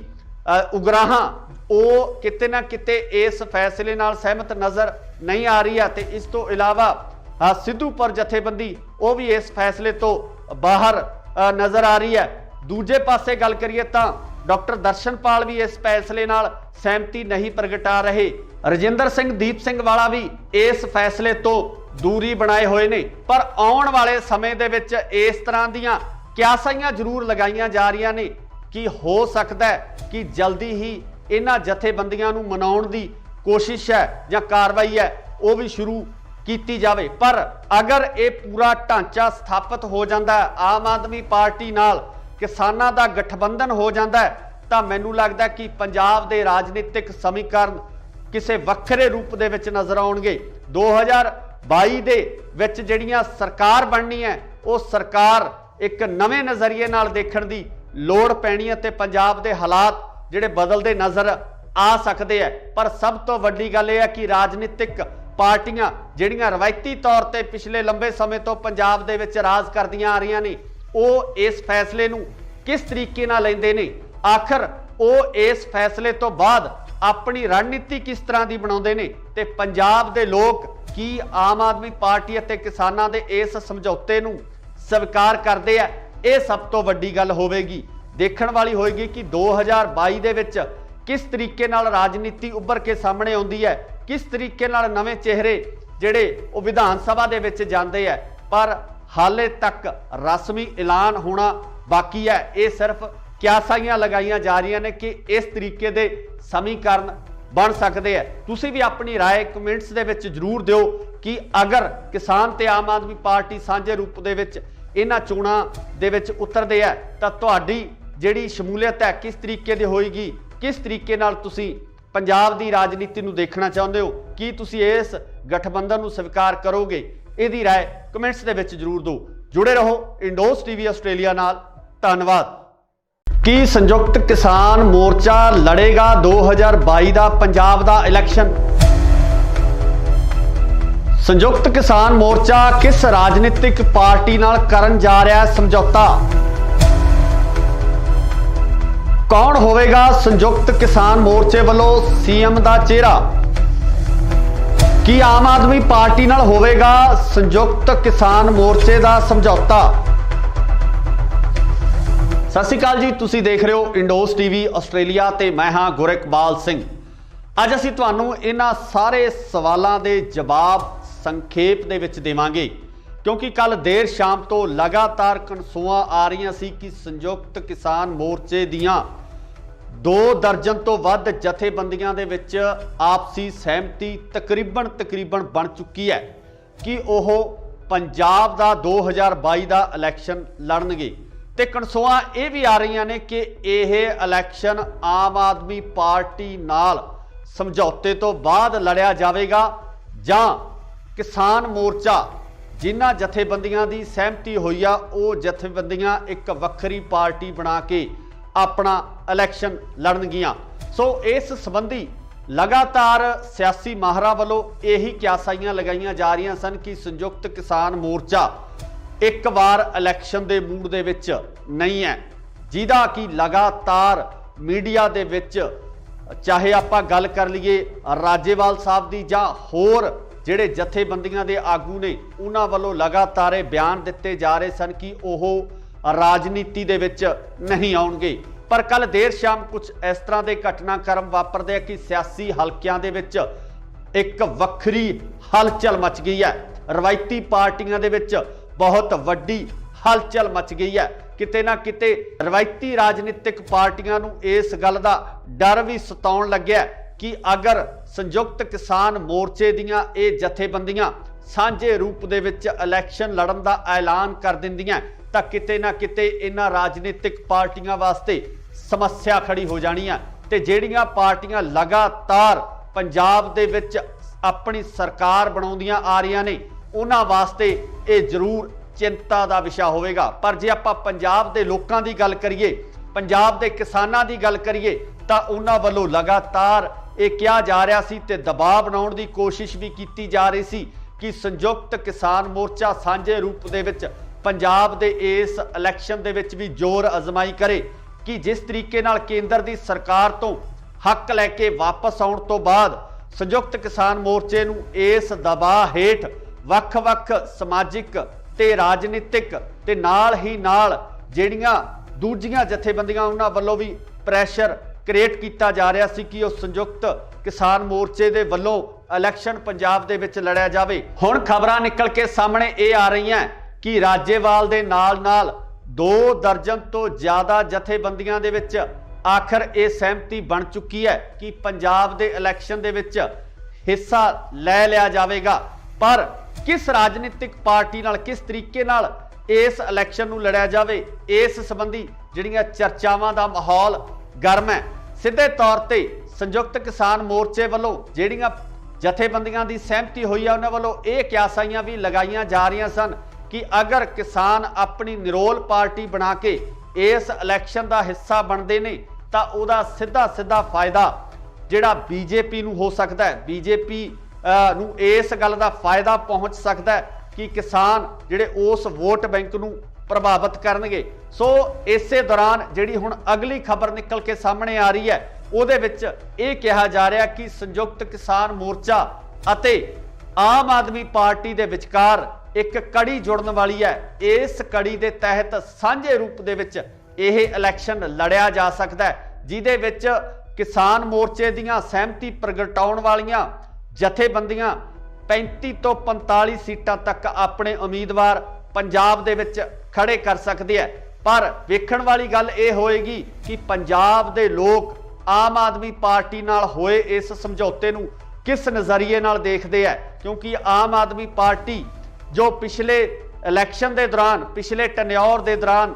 उगराहां वो किते ना किते इस फैसले नाल सहमत नज़र नहीं आ रही है। तो इस तो इलावा सिद्धूपुर जथेबंदी वो भी इस फैसले तो बाहर नज़र आ रही है। दूजे पासे गल करिए तो डॉक्टर दर्शनपाल भी इस फैसले नाल सहमति नहीं प्रगटा रहे। रजिंदर सिंह दीप सिंह वाला भी इस फैसले तो दूरी बनाए हुए ने। पर आने वाले समय दे विच इस तरह दीयां क्यासाइयां जरूर लगाइयां जा रही ने कि हो सकता है कि जल्दी ही इन्हां जथेबंदियां नूं मनाउण दी कोशिश है या कार्रवाई है वो भी शुरू की जाए। पर अगर ये पूरा ढांचा स्थापित हो जाता है, आम आदमी पार्टी नाल किसानां दा गठबंधन हो जाता है, तो मैनू लगता है कि पंजाब दे राजनीतिक समीकरण किसी वक्रे रूप दे विच नज़र आउणगे। 2022 दे विच जिहड़ियां सरकार बननी है वो सरकार एक नवे नज़रिए नाल देखण दी लोड़ पैनी है ते पंजाब दे हालात जिहड़े बदलते नज़र आ सकते हैं। पर सब तो वड्डी गल यह है कि राजनीतिक पार्टियां जिहड़ियां रवायती तौर पर पिछले लंबे समय तो पंजाब दे विच राज करदियां आ रही ने वो इस फैसले नूं किस तरीके नाल लैंदे ने, आखिर वो इस फैसले तो बाद अपनी रणनीति किस तरह की बनाउंदे ने ते पंजाब दे लोग की आम आदमी पार्टी अते किसानां दे इस समझौते नूं स्वीकार करदे आ। ये सब तो वड्डी गल होवेगी, देखण वाली होएगी कि 2022 दे विच किस तरीके नाल राजनीति उभर के सामने आउंदी है, किस तरीके नाल नवे चेहरे जिहड़े वो विधान सभा दे विच जांदे है। पर हाले तक रस्मी ऐलान होना बाकी है। ये सिर्फ क्यासाइयां लगाइयां जा रही ने कि इस तरीके दे समीकरण बन सकते हैं। तुसी भी अपनी राय कमेंट्स दे विच जरूर दिओ कि अगर किसान ते आम आदमी पार्टी सांझे रूप दे विच इन्हां चोणां दे विच उतरदे है तां तुहाडी जिहड़ी शमूलियत है किस तरीके दी होएगी, किस तरीके नाल तुसी पंजाब दी राजनीति नूं देखना चाहुंदे हो, कि तुसी इस गठबंधन नूं स्वीकार करोगे? इहदी राय कमेंट्स दे विच जरूर दो। जुड़े रहो इंडोस टीवी आस्ट्रेलिया नाल। धन्नवाद। की संयुक्त किसान मोर्चा लड़ेगा 2022 का पंजाब का इलैक्शन? संयुक्त किसान मोर्चा किस राजनीतिक पार्टी नाल करन जा रहा है समझौता? कौन होवेगा संयुक्त किसान मोर्चे वालों सीएम का चेहरा? की आम आदमी पार्टी नाल होवेगा संयुक्त किसान मोर्चे का समझौता? सत श्री अकाल जी, तुसी देख रहे हो इंडोस टीवी आस्ट्रेलिया ते मैं हाँ गुरकबाल सिंह। अज असीं तुहानूं इन्हां सारे सवालों के जवाब संखेप दे विच देवांगे, क्योंकि कल देर शाम तो लगातार कनसूआं आ रही सी कि संयुक्त किसान मोर्चे दियां 2 ਦਰਜਨ ਤੋਂ ਵੱਧ ਜਥੇਬੰਦੀਆਂ ਦੇ ਵਿੱਚ ਆਪਸੀ ਸਹਿਮਤੀ ਤਕਰੀਬਨ ਬਣ ਚੁੱਕੀ ਹੈ ਕਿ ਉਹ ਪੰਜਾਬ ਦਾ 2022 ਦਾ ਇਲੈਕਸ਼ਨ ਲੜਨਗੇ। ਤੇ ਕਨਸੋਆਂ ਇਹ ਵੀ ਆ ਰਹੀਆਂ ਨੇ ਕਿ ਇਹ ਇਲੈਕਸ਼ਨ ਆਮ ਆਦਮੀ ਪਾਰਟੀ ਨਾਲ ਸਮਝੌਤੇ ਤੋਂ ਬਾਅਦ ਲੜਿਆ ਜਾਵੇਗਾ ਜਾਂ ਕਿਸਾਨ ਮੋਰਚਾ ਜਿਨ੍ਹਾਂ ਜਥੇਬੰਦੀਆਂ ਦੀ ਸਹਿਮਤੀ ਹੋਈ ਆ ਉਹ ਜਥੇਬੰਦੀਆਂ ਇੱਕ ਵੱਖਰੀ ਪਾਰਟੀ ਬਣਾ ਕੇ ਆਪਣਾ ਇਲੈਕਸ਼ਨ ਲੜਨਗੀਆਂ। ਸੋ ਇਸ ਸੰਬੰਧੀ ਲਗਾਤਾਰ ਸਿਆਸੀ ਮਾਹਰਾਂ ਵੱਲੋਂ ਇਹੀ ਕਿਆਸਾਈਆਂ ਲਗਾਈਆਂ ਜਾ ਰਹੀਆਂ ਸਨ ਕਿ ਸੰਯੁਕਤ ਕਿਸਾਨ ਮੋਰਚਾ ਇੱਕ ਵਾਰ ਇਲੈਕਸ਼ਨ ਦੇ ਮੂਡ ਦੇ ਵਿੱਚ ਨਹੀਂ ਹੈ, ਜਿਹਦਾ ਕਿ ਲਗਾਤਾਰ ਮੀਡੀਆ ਦੇ ਵਿੱਚ ਚਾਹੇ ਆਪਾਂ ਗੱਲ ਕਰ ਲਈਏ ਰਾਜੇਵਾਲ ਸਾਹਿਬ ਦੀ ਜਾਂ ਹੋਰ ਜਿਹੜੇ ਜਥੇਬੰਦੀਆਂ ਦੇ ਆਗੂ ਨੇ ਉਹਨਾਂ ਵੱਲੋਂ ਲਗਾਤਾਰ ਇਹ ਬਿਆਨ ਦਿੱਤੇ ਜਾ ਰਹੇ ਸਨ ਕਿ ਉਹ ਰਾਜਨੀਤੀ ਦੇ ਵਿੱਚ ਨਹੀਂ ਆਉਣਗੇ। ਪਰ ਕੱਲ ਦੇਰ ਸ਼ਾਮ ਕੁਝ ਇਸ ਤਰ੍ਹਾਂ ਦੇ ਘਟਨਾਕ੍ਰਮ ਵਾਪਰਦੇ ਆ ਕਿ ਸਿਆਸੀ ਹਲਕਿਆਂ ਦੇ ਵਿੱਚ ਇੱਕ ਵੱਖਰੀ ਹਲਚਲ ਮਚ ਗਈ ਹੈ। ਰਵਾਇਤੀ ਪਾਰਟੀਆਂ ਦੇ ਵਿੱਚ ਬਹੁਤ ਵੱਡੀ ਹਲਚਲ ਮਚ ਗਈ ਹੈ। ਕਿਤੇ ਨਾ ਕਿਤੇ ਰਵਾਇਤੀ ਰਾਜਨੀਤਿਕ ਪਾਰਟੀਆਂ ਨੂੰ ਇਸ ਗੱਲ ਦਾ ਡਰ ਵੀ ਸਤਾਉਣ ਲੱਗਿਆ ਕਿ ਅਗਰ ਸੰਯੁਕਤ ਕਿਸਾਨ ਮੋਰਚੇ ਦੀਆਂ ਇਹ ਜਥੇਬੰਦੀਆਂ ਸਾਂਝੇ ਰੂਪ ਦੇ ਵਿੱਚ ਇਲੈਕਸ਼ਨ ਲੜਨ ਦਾ ਐਲਾਨ ਕਰ ਦਿੰਦੀਆਂ ਤਾਂ ਕਿਤੇ ਨਾ ਕਿਤੇ ਇਹਨਾਂ ਰਾਜਨੀਤਿਕ ਪਾਰਟੀਆਂ ਵਾਸਤੇ ਸਮੱਸਿਆ ਖੜੀ ਹੋ ਜਾਣੀ ਹੈ। ਤੇ ਜਿਹੜੀਆਂ ਪਾਰਟੀਆਂ ਲਗਾਤਾਰ ਪੰਜਾਬ ਦੇ ਵਿੱਚ ਆਪਣੀ ਸਰਕਾਰ ਬਣਾਉਂਦੀਆਂ ਆ ਰਹੀਆਂ ਨੇ ਉਹਨਾਂ ਵਾਸਤੇ ਇਹ ਜ਼ਰੂਰ ਚਿੰਤਾ ਦਾ ਵਿਸ਼ਾ ਹੋਵੇਗਾ। ਪਰ ਜੇ ਆਪਾਂ ਪੰਜਾਬ ਦੇ ਲੋਕਾਂ ਦੀ ਗੱਲ ਕਰੀਏ, ਪੰਜਾਬ ਦੇ ਕਿਸਾਨਾਂ ਦੀ ਗੱਲ ਕਰੀਏ ਤਾਂ ਉਹਨਾਂ ਵੱਲੋਂ ਲਗਾਤਾਰ ਇਹ ਕਿਹਾ ਜਾ ਰਿਹਾ ਸੀ ਤੇ ਦਬਾਅ ਬਣਾਉਣ ਦੀ ਕੋਸ਼ਿਸ਼ ਵੀ ਕੀਤੀ ਜਾ ਰਹੀ ਸੀ ਕਿ ਸੰਯੁਕਤ ਕਿਸਾਨ ਮੋਰਚਾ ਸਾਂਝੇ ਰੂਪ ਦੇ ਵਿੱਚ ਪੰਜਾਬ ਦੇ ਇਸ ਇਲੈਕਸ਼ਨ ਦੇ ਵਿੱਚ ਵੀ ਜ਼ੋਰ ਅਜ਼ਮਾਈ ਕਰੇ ਕਿ ਜਿਸ ਤਰੀਕੇ ਨਾਲ ਕੇਂਦਰ ਦੀ ਸਰਕਾਰ ਤੋਂ ਹੱਕ ਲੈ ਕੇ ਵਾਪਸ ਆਉਣ ਤੋਂ ਬਾਅਦ ਸੰਯੁਕਤ ਕਿਸਾਨ ਮੋਰਚੇ ਨੂੰ ਇਸ ਦਬਾਅ ਹੇਠ ਵੱਖ-ਵੱਖ ਸਮਾਜਿਕ ਤੇ ਰਾਜਨੀਤਿਕ ਤੇ ਨਾਲ ਹੀ ਨਾਲ ਜਿਹੜੀਆਂ ਦੂਜੀਆਂ ਜਥੇਬੰਦੀਆਂ ਉਹਨਾਂ ਵੱਲੋਂ ਵੀ ਪ੍ਰੈਸ਼ਰ ਕ੍ਰੀਏਟ ਕੀਤਾ ਜਾ ਰਿਹਾ ਸੀ ਕਿ ਉਹ ਸੰਯੁਕਤ ਕਿਸਾਨ ਮੋਰਚੇ ਦੇ ਵੱਲੋਂ ਇਲੈਕਸ਼ਨ ਪੰਜਾਬ ਦੇ ਵਿੱਚ ਲੜਿਆ ਜਾਵੇ। ਹੁਣ ਖਬਰਾਂ ਨਿਕਲ ਕੇ ਸਾਹਮਣੇ ਇਹ ਆ ਰਹੀਆਂ ਕਿ ਰਾਜੇਵਾਲ ਦੇ ਨਾਲ 2 ਦਰਜਨ ਤੋਂ ਜ਼ਿਆਦਾ ਜਥੇਬੰਦੀਆਂ ਦੇ ਵਿੱਚ ਆਖਰ ਇਹ ਸਹਿਮਤੀ ਬਣ ਚੁੱਕੀ ਹੈ ਕਿ ਪੰਜਾਬ ਦੇ ਇਲੈਕਸ਼ਨ ਦੇ ਵਿੱਚ ਹਿੱਸਾ ਲੈ ਲਿਆ ਜਾਵੇਗਾ। ਪਰ ਕਿਸ ਰਾਜਨੀਤਿਕ ਪਾਰਟੀ ਨਾਲ ਕਿਸ ਤਰੀਕੇ ਨਾਲ ਇਸ ਇਲੈਕਸ਼ਨ ਨੂੰ ਲੜਿਆ ਜਾਵੇ ਇਸ ਸੰਬੰਧੀ ਜਿਹੜੀਆਂ ਚਰਚਾਵਾਂ ਦਾ ਮਾਹੌਲ ਗਰਮ ਹੈ। ਸਿੱਧੇ ਤੌਰ ਤੇ ਸੰਯੁਕਤ ਕਿਸਾਨ ਮੋਰਚੇ ਵੱਲੋਂ ਜਿਹੜੀਆਂ ਜਥੇਬੰਦੀਆਂ ਦੀ ਸਹਿਮਤੀ ਹੋਈ ਹੈ ਉਹਨਾਂ ਵੱਲੋਂ ਇਹ ਕਿਆਸਾਈਆਂ ਵੀ ਲਗਾਈਆਂ ਜਾ ਰਹੀਆਂ ਸਨ ਕਿ ਅਗਰ ਕਿਸਾਨ ਆਪਣੀ ਨਿਰੋਲ ਪਾਰਟੀ ਬਣਾ ਕੇ ਇਸ ਇਲੈਕਸ਼ਨ ਦਾ ਹਿੱਸਾ ਬਣਦੇ ਨੇ ਤਾਂ ਉਹਦਾ ਸਿੱਧਾ ਫਾਇਦਾ ਜਿਹੜਾ ਬੀਜੇਪੀ ਨੂੰ ਹੋ ਸਕਦਾ ਹੈ। ਬੀਜੇਪੀ ਨੂੰ ਇਸ ਗੱਲ ਦਾ ਫਾਇਦਾ ਪਹੁੰਚ ਸਕਦਾ ਹੈ ਕਿ ਕਿਸਾਨ ਜਿਹੜੇ ਉਸ ਵੋਟ ਬੈਂਕ ਨੂੰ ਪ੍ਰਭਾਵਿਤ ਕਰਨਗੇ। ਸੋ ਇਸੇ ਦੌਰਾਨ ਜਿਹੜੀ ਹੁਣ ਅਗਲੀ ਖਬਰ ਨਿਕਲ ਕੇ ਸਾਹਮਣੇ ਆ ਰਹੀ ਹੈ ਉਹਦੇ ਵਿੱਚ ਇਹ ਕਿਹਾ ਜਾ ਰਿਹਾ ਕਿ ਸੰਯੁਕਤ ਕਿਸਾਨ ਮੋਰਚਾ ਅਤੇ ਆਮ ਆਦਮੀ ਪਾਰਟੀ ਦੇ ਵਿਚਕਾਰ ਇੱਕ ਕੜੀ ਜੁੜਨ ਵਾਲੀ ਹੈ। ਇਸ ਕੜੀ ਦੇ ਤਹਿਤ ਸਾਂਝੇ ਰੂਪ ਦੇ ਵਿੱਚ ਇਹ ਇਲੈਕਸ਼ਨ ਲੜਿਆ ਜਾ ਸਕਦਾ ਹੈ ਜਿਹਦੇ ਵਿੱਚ ਕਿਸਾਨ ਮੋਰਚੇ ਦੀਆਂ ਸਹਿਮਤੀ ਪ੍ਰਗਟਾਉਣ ਵਾਲੀਆਂ ਜਥੇਬੰਦੀਆਂ 35 ਤੋਂ 45 ਸੀਟਾਂ ਤੱਕ ਆਪਣੇ ਉਮੀਦਵਾਰ ਪੰਜਾਬ ਦੇ ਵਿੱਚ ਖੜੇ ਕਰ ਸਕਦੇ ਆ। ਪਰ ਵੇਖਣ ਵਾਲੀ ਗੱਲ ਇਹ ਹੋਏਗੀ ਕਿ ਪੰਜਾਬ ਦੇ ਲੋਕ ਆਮ ਆਦਮੀ ਪਾਰਟੀ ਨਾਲ ਹੋਏ ਇਸ ਸਮਝੌਤੇ ਨੂੰ ਕਿਸ ਨਜ਼ਰੀਏ ਨਾਲ ਦੇਖਦੇ ਆ, ਕਿਉਂਕਿ ਆਮ ਆਦਮੀ ਪਾਰਟੀ ਜੋ ਪਿਛਲੇ ਇਲੈਕਸ਼ਨ ਦੇ ਦੌਰਾਨ ਪਿਛਲੇ ਟੈਨਿਓਰ ਦੇ ਦੌਰਾਨ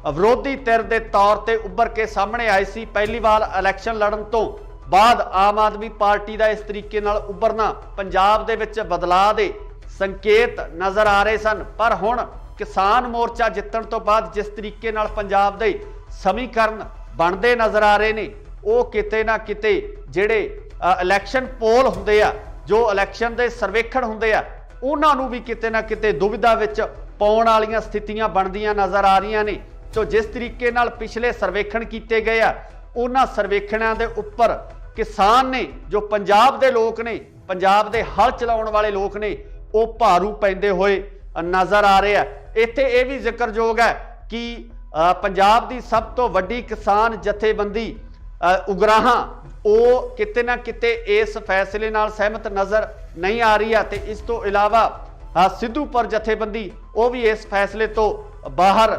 ਵਿਰੋਧੀ ਧਿਰ ਦੇ ਤੌਰ ਤੇ ਉੱਭਰ ਕੇ ਸਾਹਮਣੇ ਆਈ ਸੀ, ਪਹਿਲੀ ਵਾਰ ਇਲੈਕਸ਼ਨ ਲੜਨ ਤੋਂ ਬਾਅਦ ਆਮ ਆਦਮੀ ਪਾਰਟੀ ਦਾ ਇਸ ਤਰੀਕੇ ਨਾਲ ਉੱਭਰਨਾ ਪੰਜਾਬ ਦੇ ਵਿੱਚ ਬਦਲਾਅ ਦੇ ਸੰਕੇਤ ਨਜ਼ਰ ਆ ਰਹੇ ਸਨ। ਪਰ ਹੁਣ ਕਿਸਾਨ ਮੋਰਚਾ ਜਿੱਤਣ ਤੋਂ ਬਾਅਦ ਜਿਸ ਤਰੀਕੇ ਨਾਲ ਪੰਜਾਬ ਦੇ ਸਮੀਕਰਨ ਬਣਦੇ ਨਜ਼ਰ ਆ ਰਹੇ ਨੇ ਉਹ ਕਿਤੇ ਨਾ ਕਿਤੇ ਜਿਹੜੇ ਇਲੈਕਸ਼ਨ ਪੋਲ ਹੁੰਦੇ ਆ, ਜੋ ਇਲੈਕਸ਼ਨ ਦੇ ਸਰਵੇਖਣ ਹੁੰਦੇ ਆ, ਉਹਨਾਂ ਨੂੰ ਵੀ ਕਿਤੇ ਨਾ ਕਿਤੇ ਦੁਵਿਧਾ ਵਿੱਚ ਪਾਉਣ ਵਾਲੀਆਂ ਸਥਿਤੀਆਂ ਬਣਦੀਆਂ ਨਜ਼ਰ ਆ ਰਹੀਆਂ ਨੇ। तो जिस तरीके नाल पिछले सर्वेखण किए गए आ उन्हां सर्वेखणों के उपर किसान ने जो पंजाब के लोग ने पंजाब के हल चलाउण वाले लोग ने वो भारू पैंदे होए नज़र आ रहे हैं। इत्थे ये भी जिक्रयोग है कि पंजाब की सब तो वड्डी किसान जथेबंदी उगराहां वो किते ना किते इस फैसले नाल सहमत नज़र नहीं आ रही है। तो इस तो इलावा सिद्धूपुर जथेबंदी वो भी इस फैसले तो बाहर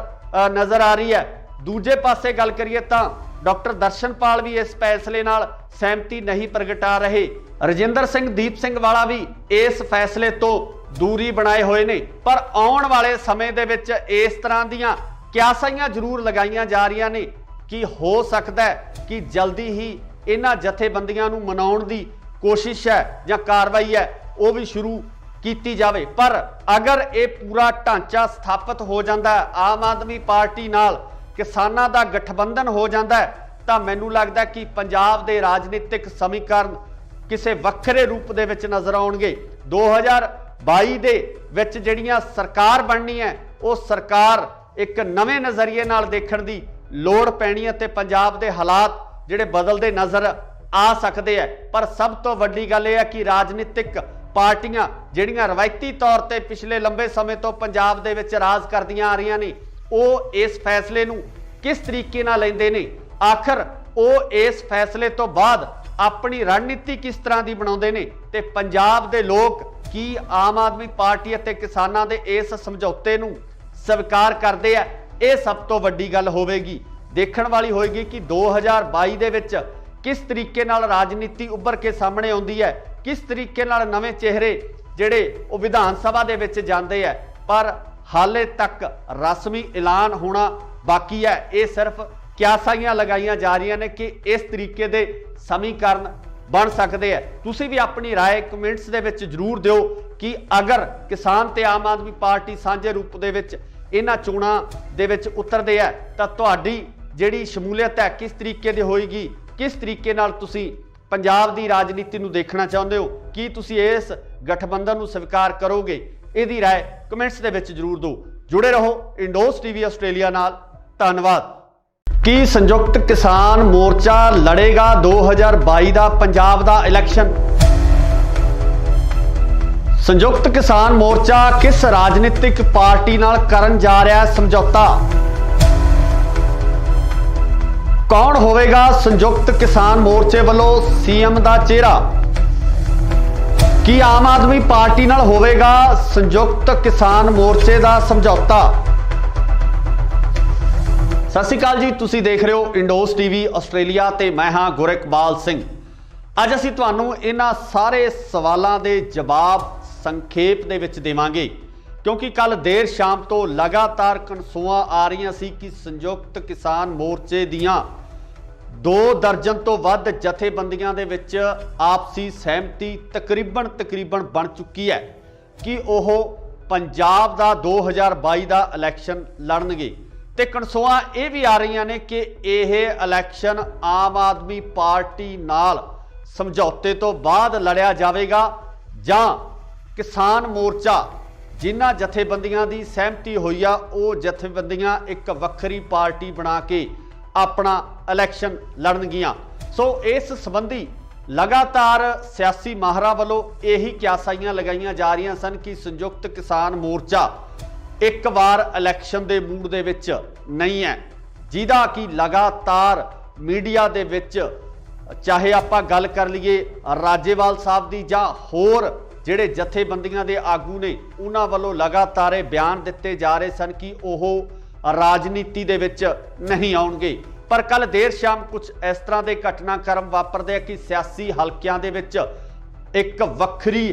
नज़र आ रही है। दूजे पासे गल करिए तो डॉक्टर दर्शनपाल भी इस फैसले नाल सहमति नहीं प्रगटा रहे। रजिंदर सिंह दीप सिंह वाला भी इस फैसले तो दूरी बनाए हुए ने। पर आउण वाले समय दे विच इस तरह दीयां क्यासाइयां जरूर लगाईयां जा रहीआं ने कि हो सकदा है कि जल्दी ही इन्हां जथेबंदियां नूं मनाउण दी कोशिश है जां कार्रवाई है वो भी शुरू की जाए। पर अगर ये पूरा ढांचा स्थापित हो जाता है, आम आदमी पार्टी नाल किसानां दा गठबंधन हो जाता है, तो मैनूं लगदा कि पंजाब दे राजनीतिक समीकरण किसी वक्रे रूप दे विच नज़र आउणगे। 2022 दे विच जिहड़ियां सरकार बननी है वो सरकार एक नवे नज़रिए नाल देखण दी लोड़ पैनी है ते पंजाब दे हालात जिहड़े बदलदे नज़र आ सकते हैं। पर सब तो वड्डी गल यह है कि राजनीतिक पार्टियां जिहड़ियां रवायती तौर पर पिछले लंबे समय तो पंजाब दे विच राज करदियां आ रहीआं ने वो इस फैसले नूं किस तरीके नाल लैंदे ने, आखिर वो इस फैसले तो बाद अपनी रणनीति किस तरह की बनाउंदे ने ते पंजाब दे लोग की आम आदमी पार्टी अते किसानां दे इस समझौते नूं स्वीकार करदे आ। ये सब तो वड्डी गल होवेगी, देखण वाली होएगी कि 2022 दे विच किस तरीके नाल राजनीति उभर के सामने आउंदी है, किस तरीके नाल नवे चेहरे जिहड़े वो विधान सभा दे विच जांदे है। पर हाले तक रस्मी ऐलान होना बाकी है। ये सिर्फ क्यासाइयां लगाईयां जा रही ने कि इस तरीके दे समीकरण बन सकते हैं। तुसीं भी अपनी राय कमेंट्स दे विच जरूर दिओ कि अगर किसान ते आम आदमी पार्टी सांझे रूप दे विच इन्हां चोणां दे विच उतरदे है तां तुहाडी जिहड़ी शमूलीयत है किस तरीके दी होएगी, किस तरीके नाल तुसीं पंजाब दी राजनीति नूं देखना चाहुंदे हो, की तुसीं इस गठबंधन नूं स्वीकार करोगे? इहदी राय कमेंट्स दे विच जरूर दो। जुड़े रहो इंडोस टीवी आस्ट्रेलिया नाल। धन्नवाद। की संयुक्त किसान मोर्चा लड़ेगा 2022 का पंजाब का इलैक्शन? संयुक्त किसान मोर्चा किस राजनीतिक पार्टी नाल करन जा रहा है समझौता? कौन होवेगा संयुक्त किसान मोर्चे वालों सीएम का चेहरा? की आम आदमी पार्टी नाल होवेगा संयुक्त किसान मोर्चे का समझौता? सत श्री अकाल जी, तुसीं देख रहे हो इंडोस टीवी आस्ट्रेलिया ते मैं हाँ गुरइकबाल सिंह। अज असीं तुहानूं इन्हां सारे सवालों के जवाब संखेप दे विच देवांगे, क्योंकि कल देर शाम तो लगातार कनसूआं आ रही सी कि संयुक्त किसान मोर्चे दियां 2 दर्जन तो वध जथेबंदियां दे विच आपसी सहमति तकरीबन बन चुकी है कि वह पंजाब का 2022 का इलैक्शन लड़नगे। ते कनसूआं ये भी आ रही ने कि यह इलैक्शन आम आदमी पार्टी नाल समझौते तो बाद लड़िया जाएगा जां किसान मोर्चा जिन्हां जथेबंदियां की सहमति हुई आ वो जथेबंदियां एक वक्री पार्टी बना के अपना इलैक्शन लड़नगियां। सो इस संबंधी लगातार सियासी माहरां वालों यही क्यासाइयां लगाईयां जा रही सन कि संयुक्त किसान मोर्चा एक बार इलैक्शन के मूड दे विच नहीं है, जिहदा कि लगातार मीडिया दे विच चाहे आपां गल कर लीए राजेवाल साहब दी जां होर जिहड़े जथेबंदियां दे आगू ने उन्हां वालों लगातार बयान दिते जा रहे सन कि ओह राजनीति दे विच नहीं आउणगे। पर कल देर शाम कुछ इस तरह के घटनाक्रम वापरदे कि सियासी हलकियां दे विच एक वक्री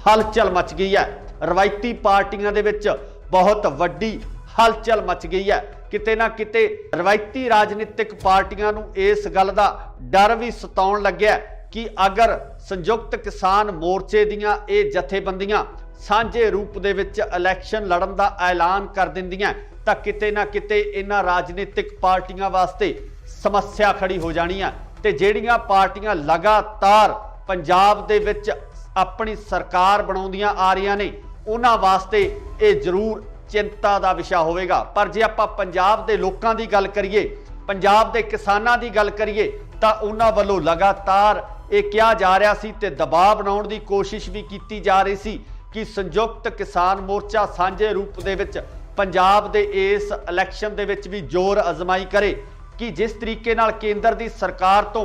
हलचल मच गई है। रवायती पार्टियां दे विच बहुत वड्डी हलचल मच गई है। किते ना किते रवायती राजनीतिक पार्टियां नूं इस गल दा डर भी सताउण लग्या कि अगर संयुक्त किसान मोर्चे दियां ये जथेबंदियां सांझे रूप दे विच इलैक्शन लड़न दा ऐलान कर दिंदियां तां किते ना किते इन्हां राजनीतिक पार्टियां वास्ते समस्या खड़ी हो जानी है। ते जिहड़ियां पार्टियां लगातार पंजाब दे विच अपनी सरकार बनाउंदियां आ रहीआं ने उन्हां वास्ते ये जरूर चिंता का विषय होवेगा। पर जे आपां पंजाब दे लोकां दी गल करिए, पंजाब दे किसानां दी गल करिए तां उन्हां वल्लों लगातार ये कहा जा रहा सी ते दबाव बनाउण दी कोशिश भी की जा रही सी कि संयुक्त किसान मोर्चा सांझे रूप दे विच पंजाब दे इस इलैक्शन दे विच भी जोर अजमाई करे कि जिस तरीके नाल केंद्र दी सरकार तो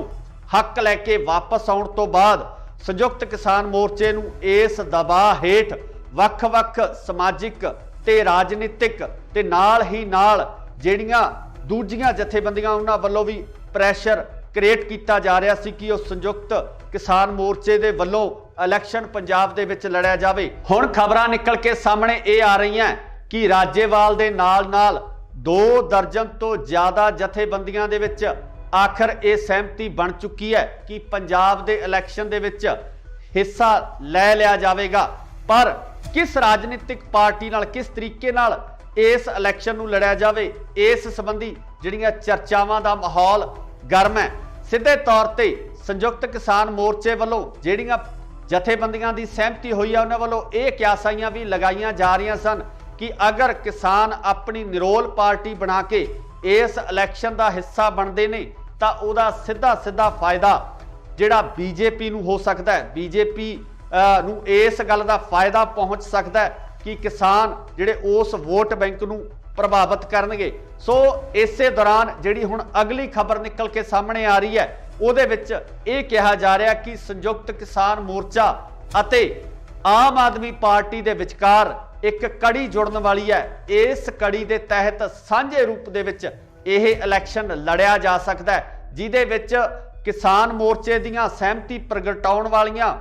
हक लैके वापस आउण तो बाद संयुक्त किसान मोर्चे नूं इस दबाव हेठ वख-वख समाजिक ते राजनीतिक ते नाल ही नाल जिहड़ियां दूजियां जथेबंदियां उन्हां वल्लों भी ਪ੍ਰੈਸ਼ਰ ਕ੍ਰੀਏਟ ਕੀਤਾ ਜਾ ਰਿਹਾ ਸੀ ਕਿ ਉਹ ਸੰਯੁਕਤ ਕਿਸਾਨ ਮੋਰਚੇ ਦੇ ਵੱਲੋਂ ਇਲੈਕਸ਼ਨ ਪੰਜਾਬ ਦੇ ਵਿੱਚ ਲੜਿਆ ਜਾਵੇ। ਹੁਣ ਖਬਰਾਂ ਨਿਕਲ ਕੇ ਸਾਹਮਣੇ ਇਹ ਆ ਰਹੀਆਂ ਕਿ ਰਾਜੇਵਾਲ ਦੇ ਨਾਲ 2 ਦਰਜਨ ਤੋਂ ਜ਼ਿਆਦਾ ਜਥੇਬੰਦੀਆਂ ਦੇ ਵਿੱਚ ਆਖਰ ਇਹ ਸਹਿਮਤੀ ਬਣ ਚੁੱਕੀ ਹੈ ਕਿ ਪੰਜਾਬ ਦੇ ਇਲੈਕਸ਼ਨ ਦੇ ਵਿੱਚ ਹਿੱਸਾ ਲੈ ਲਿਆ ਜਾਵੇਗਾ। ਪਰ ਕਿਸ ਰਾਜਨੀਤਿਕ ਪਾਰਟੀ ਨਾਲ ਕਿਸ ਤਰੀਕੇ ਨਾਲ ਇਸ ਇਲੈਕਸ਼ਨ ਨੂੰ ਲੜਿਆ ਜਾਵੇ, ਇਸ ਸੰਬੰਧੀ ਜਿਹੜੀਆਂ ਚਰਚਾਵਾਂ ਦਾ ਮਾਹੌਲ ਗਰਮ ਹੈ। ਸਿੱਧੇ ਤੌਰ ਤੇ ਸੰਯੁਕਤ ਕਿਸਾਨ ਮੋਰਚੇ ਵੱਲੋਂ ਜਿਹੜੀਆਂ ਜਥੇਬੰਦੀਆਂ ਦੀ ਸਹਿਮਤੀ ਹੋਈ ਹੈ ਉਹਨਾਂ ਵੱਲੋਂ ਇਹ ਕਿਆਸਾਈਆਂ ਵੀ ਲਗਾਈਆਂ ਜਾ ਰਹੀਆਂ ਸਨ ਕਿ ਅਗਰ ਕਿਸਾਨ ਆਪਣੀ ਨਿਰੋਲ ਪਾਰਟੀ ਬਣਾ ਕੇ ਇਸ ਇਲੈਕਸ਼ਨ ਦਾ ਹਿੱਸਾ ਬਣਦੇ ਨੇ ਤਾਂ ਉਹਦਾ ਸਿੱਧਾ ਫਾਇਦਾ ਜਿਹੜਾ ਬੀਜੇਪੀ ਨੂੰ ਹੋ ਸਕਦਾ ਹੈ। ਬੀਜੇਪੀ ਨੂੰ ਇਸ ਗੱਲ ਦਾ ਫਾਇਦਾ ਪਹੁੰਚ ਸਕਦਾ ਹੈ ਕਿ ਕਿਸਾਨ ਜਿਹੜੇ ਉਸ ਵੋਟ ਬੈਂਕ ਨੂੰ ਪ੍ਰਭਾਵਿਤ ਕਰਨਗੇ। ਸੋ ਇਸੇ ਦੌਰਾਨ ਜਿਹੜੀ ਹੁਣ ਅਗਲੀ ਖਬਰ ਨਿਕਲ ਕੇ ਸਾਹਮਣੇ ਆ ਰਹੀ ਹੈ ਉਹਦੇ ਵਿੱਚ ਇਹ ਕਿਹਾ ਜਾ ਰਿਹਾ ਕਿ ਸੰਯੁਕਤ ਕਿਸਾਨ ਮੋਰਚਾ ਅਤੇ ਆਮ ਆਦਮੀ ਪਾਰਟੀ ਦੇ ਵਿਚਕਾਰ ਇੱਕ ਕੜੀ ਜੁੜਨ ਵਾਲੀ ਹੈ। ਇਸ ਕੜੀ ਦੇ ਤਹਿਤ ਸਾਂਝੇ ਰੂਪ ਦੇ ਵਿੱਚ ਇਹ ਇਲੈਕਸ਼ਨ ਲੜਿਆ ਜਾ ਸਕਦਾ ਹੈ, ਜਿਹਦੇ ਵਿੱਚ ਕਿਸਾਨ ਮੋਰਚੇ ਦੀਆਂ ਸਹਿਮਤੀ ਪ੍ਰਗਟਾਉਣ ਵਾਲੀਆਂ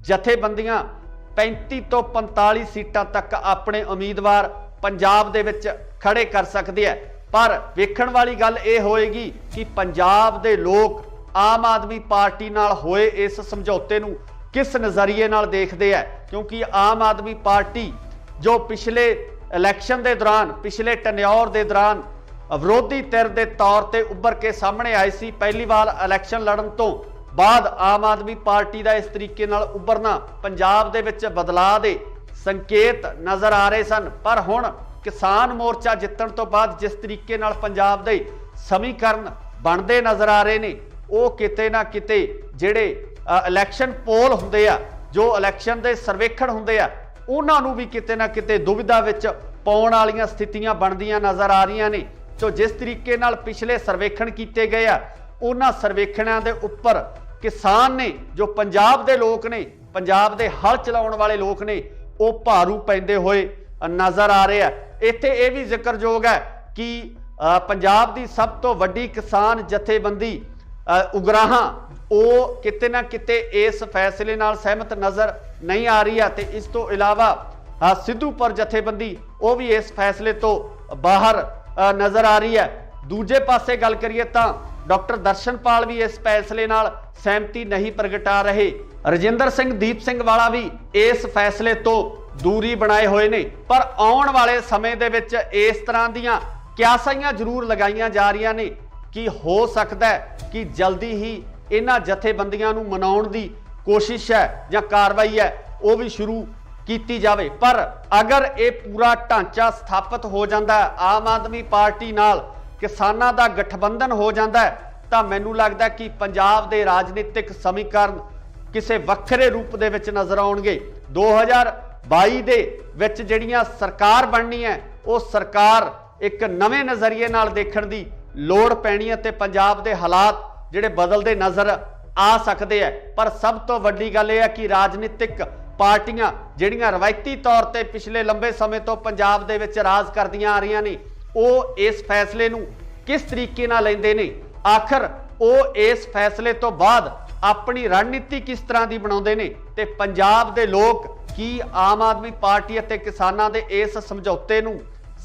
ਜਥੇਬੰਦੀਆਂ 35 ਤੋਂ 45 ਸੀਟਾਂ ਤੱਕ ਆਪਣੇ ਉਮੀਦਵਾਰ ਪੰਜਾਬ ਦੇ ਵਿੱਚ ਖੜੇ ਕਰ ਸਕਦੇ ਹੈ। ਪਰ ਵੇਖਣ ਵਾਲੀ ਗੱਲ ਇਹ ਹੋਏਗੀ ਕਿ ਪੰਜਾਬ ਦੇ ਲੋਕ ਆਮ ਆਦਮੀ ਪਾਰਟੀ ਨਾਲ ਹੋਏ ਇਸ ਸਮਝੌਤੇ ਨੂੰ ਕਿਸ ਨਜ਼ਰੀਏ ਨਾਲ ਦੇਖਦੇ ਹੈ, ਕਿਉਂਕਿ ਆਮ ਆਦਮੀ ਪਾਰਟੀ ਜੋ ਪਿਛਲੇ ਇਲੈਕਸ਼ਨ ਦੇ ਦੌਰਾਨ ਪਿਛਲੇ ਟੈਨਿਓਰ ਦੇ ਦੌਰਾਨ ਵਿਰੋਧੀ ਧਿਰ ਦੇ ਤੌਰ ਤੇ ਉੱਭਰ ਕੇ ਸਾਹਮਣੇ ਆਈ ਸੀ, ਪਹਿਲੀ ਵਾਰ ਇਲੈਕਸ਼ਨ ਲੜਨ ਤੋਂ ਬਾਅਦ ਆਮ ਆਦਮੀ ਪਾਰਟੀ ਦਾ ਇਸ ਤਰੀਕੇ ਨਾਲ ਉੱਭਰਨਾ ਪੰਜਾਬ ਦੇ ਵਿੱਚ ਬਦਲਾਅ ਦੇ ਸੰਕੇਤ ਨਜ਼ਰ ਆ ਰਹੇ ਸਨ। ਪਰ ਹੁਣ ਕਿਸਾਨ ਮੋਰਚਾ ਜਿੱਤਣ ਤੋਂ ਬਾਅਦ ਜਿਸ ਤਰੀਕੇ ਨਾਲ ਪੰਜਾਬ ਦੇ ਸਮੀਕਰਨ ਬਣਦੇ ਨਜ਼ਰ ਆ ਰਹੇ ਨੇ, ਉਹ ਕਿਤੇ ਨਾ ਕਿਤੇ ਜਿਹੜੇ ਇਲੈਕਸ਼ਨ ਪੋਲ ਹੁੰਦੇ ਆ, ਜੋ ਇਲੈਕਸ਼ਨ ਦੇ ਸਰਵੇਖਣ ਹੁੰਦੇ ਆ, ਉਹਨਾਂ ਨੂੰ ਵੀ ਕਿਤੇ ਨਾ ਕਿਤੇ ਦੁਵਿਧਾ ਵਿੱਚ ਪਾਉਣ ਵਾਲੀਆਂ ਸਥਿਤੀਆਂ ਬਣਦੀਆਂ ਨਜ਼ਰ ਆ ਰਹੀਆਂ ਨੇ। ਸੋ ਜਿਸ ਤਰੀਕੇ ਨਾਲ ਪਿਛਲੇ ਸਰਵੇਖਣ ਕੀਤੇ ਗਏ ਆ, ਉਹਨਾਂ ਸਰਵੇਖਣਾਂ ਦੇ ਉੱਪਰ ਕਿਸਾਨ ਨੇ, ਜੋ ਪੰਜਾਬ ਦੇ ਲੋਕ ਨੇ, ਪੰਜਾਬ ਦੇ ਹਲ ਚਲਾਉਣ ਵਾਲੇ ਲੋਕ ਨੇ, ਉਹ ਭਾਰੂ ਪੈਂਦੇ ਹੋਏ ਨਜ਼ਰ ਆ ਰਹੇ ਆ। ਇੱਥੇ ਇਹ ਵੀ ਜ਼ਿਕਰਯੋਗ ਹੈ ਕਿ ਪੰਜਾਬ ਦੀ ਸਭ ਤੋਂ ਵੱਡੀ ਕਿਸਾਨ ਜਥੇਬੰਦੀ ਉਗਰਾਹਾਂ ਉਹ ਕਿਤੇ ਨਾ ਕਿਤੇ ਇਸ ਫੈਸਲੇ ਨਾਲ ਸਹਿਮਤ ਨਜ਼ਰ ਨਹੀਂ ਆ ਰਹੀ ਹੈ ਤੇ ਇਸ ਤੋਂ ਇਲਾਵਾ ਸਿੱਧੂਪੁਰ ਜਥੇਬੰਦੀ ਉਹ ਵੀ ਇਸ ਫੈਸਲੇ ਤੋਂ ਬਾਹਰ ਨਜ਼ਰ ਆ ਰਹੀ ਹੈ। ਦੂਜੇ ਪਾਸੇ ਗੱਲ ਕਰੀਏ ਤਾਂ ਡਾਕਟਰ ਦਰਸ਼ਨਪਾਲ ਵੀ ਇਸ ਫੈਸਲੇ ਨਾਲ ਸਹਿਮਤੀ ਨਹੀਂ ਪ੍ਰਗਟਾ ਰਹੇ। ਰਜਿੰਦਰ ਸਿੰਘ ਦੀਪ ਸਿੰਘ ਵਾਲਾ ਵੀ ਇਸ ਫੈਸਲੇ ਤੋਂ ਦੂਰੀ ਬਣਾਏ ਹੋਏ ਨੇ। ਪਰ ਆਉਣ ਵਾਲੇ ਸਮੇਂ ਦੇ ਵਿੱਚ ਇਸ ਤਰ੍ਹਾਂ ਦੀਆਂ ਕਿਆਸਾਈਆਂ ਜ਼ਰੂਰ ਲਗਾਈਆਂ ਜਾ ਰਹੀਆਂ ਨੇ ਕਿ ਹੋ ਸਕਦਾ ਹੈ ਕਿ ਜਲਦੀ ਹੀ ਇਹਨਾਂ ਜਥੇਬੰਦੀਆਂ ਨੂੰ ਮਨਾਉਣ ਦੀ ਕੋਸ਼ਿਸ਼ ਹੈ ਜਾਂ ਕਾਰਵਾਈ ਹੈ ਉਹ ਵੀ ਸ਼ੁਰੂ ਕੀਤੀ ਜਾਵੇ। ਪਰ ਅਗਰ ਇਹ ਪੂਰਾ ਢਾਂਚਾ ਸਥਾਪਿਤ ਹੋ ਜਾਂਦਾ ਹੈ, ਆਮ ਆਦਮੀ ਪਾਰਟੀ ਨਾਲ ਕਿਸਾਨਾਂ ਦਾ ਗਠਬੰਧਨ ਹੋ ਜਾਂਦਾ ਹੈ, ਤਾਂ ਮੈਨੂੰ ਲੱਗਦਾ ਕਿ ਪੰਜਾਬ ਦੇ ਰਾਜਨੀਤਿਕ ਸਮੀਕਰਨ ਕਿਸੇ ਵੱਖਰੇ ਰੂਪ ਦੇ ਵਿੱਚ ਨਜ਼ਰ ਆਉਣਗੇ। 2022 ਦੇ ਵਿੱਚ ਜਿਹੜੀਆਂ ਸਰਕਾਰ ਬਣਨੀ ਹੈ, ਉਹ ਸਰਕਾਰ ਇੱਕ ਨਵੇਂ ਨਜ਼ਰੀਏ ਨਾਲ ਦੇਖਣ ਦੀ ਲੋੜ ਪੈਣੀ ਹੈ ਤੇ ਪੰਜਾਬ ਦੇ ਹਾਲਾਤ ਜਿਹੜੇ ਬਦਲਦੇ ਨਜ਼ਰ ਆ ਸਕਦੇ ਹੈ। ਪਰ ਸਭ ਤੋਂ ਵੱਡੀ ਗੱਲ ਇਹ ਹੈ ਕਿ ਰਾਜਨੀਤਿਕ ਪਾਰਟੀਆਂ ਜਿਹੜੀਆਂ ਰਵਾਇਤੀ ਤੌਰ ਤੇ ਪਿਛਲੇ ਲੰਬੇ ਸਮੇਂ ਤੋਂ ਪੰਜਾਬ ਦੇ ਵਿੱਚ ਰਾਜ ਕਰਦੀਆਂ ਆ ਰਹੀਆਂ ਨੇ, ਉਹ ਇਸ ਫੈਸਲੇ ਨੂੰ ਕਿਸ ਤਰੀਕੇ ਨਾਲ ਲੈਂਦੇ ਨੇ, ਆਖਰ ਉਹ ਇਸ ਫੈਸਲੇ ਤੋਂ ਬਾਅਦ ਆਪਣੀ ਰਣਨੀਤੀ ਕਿਸ ਤਰ੍ਹਾਂ ਦੀ ਬਣਾਉਂਦੇ ਨੇ ਤੇ ਪੰਜਾਬ ਦੇ ਲੋਕ ਕੀ ਆਮ ਆਦਮੀ ਪਾਰਟੀ ਅਤੇ ਕਿਸਾਨਾਂ ਦੇ ਇਸ ਸਮਝੌਤੇ ਨੂੰ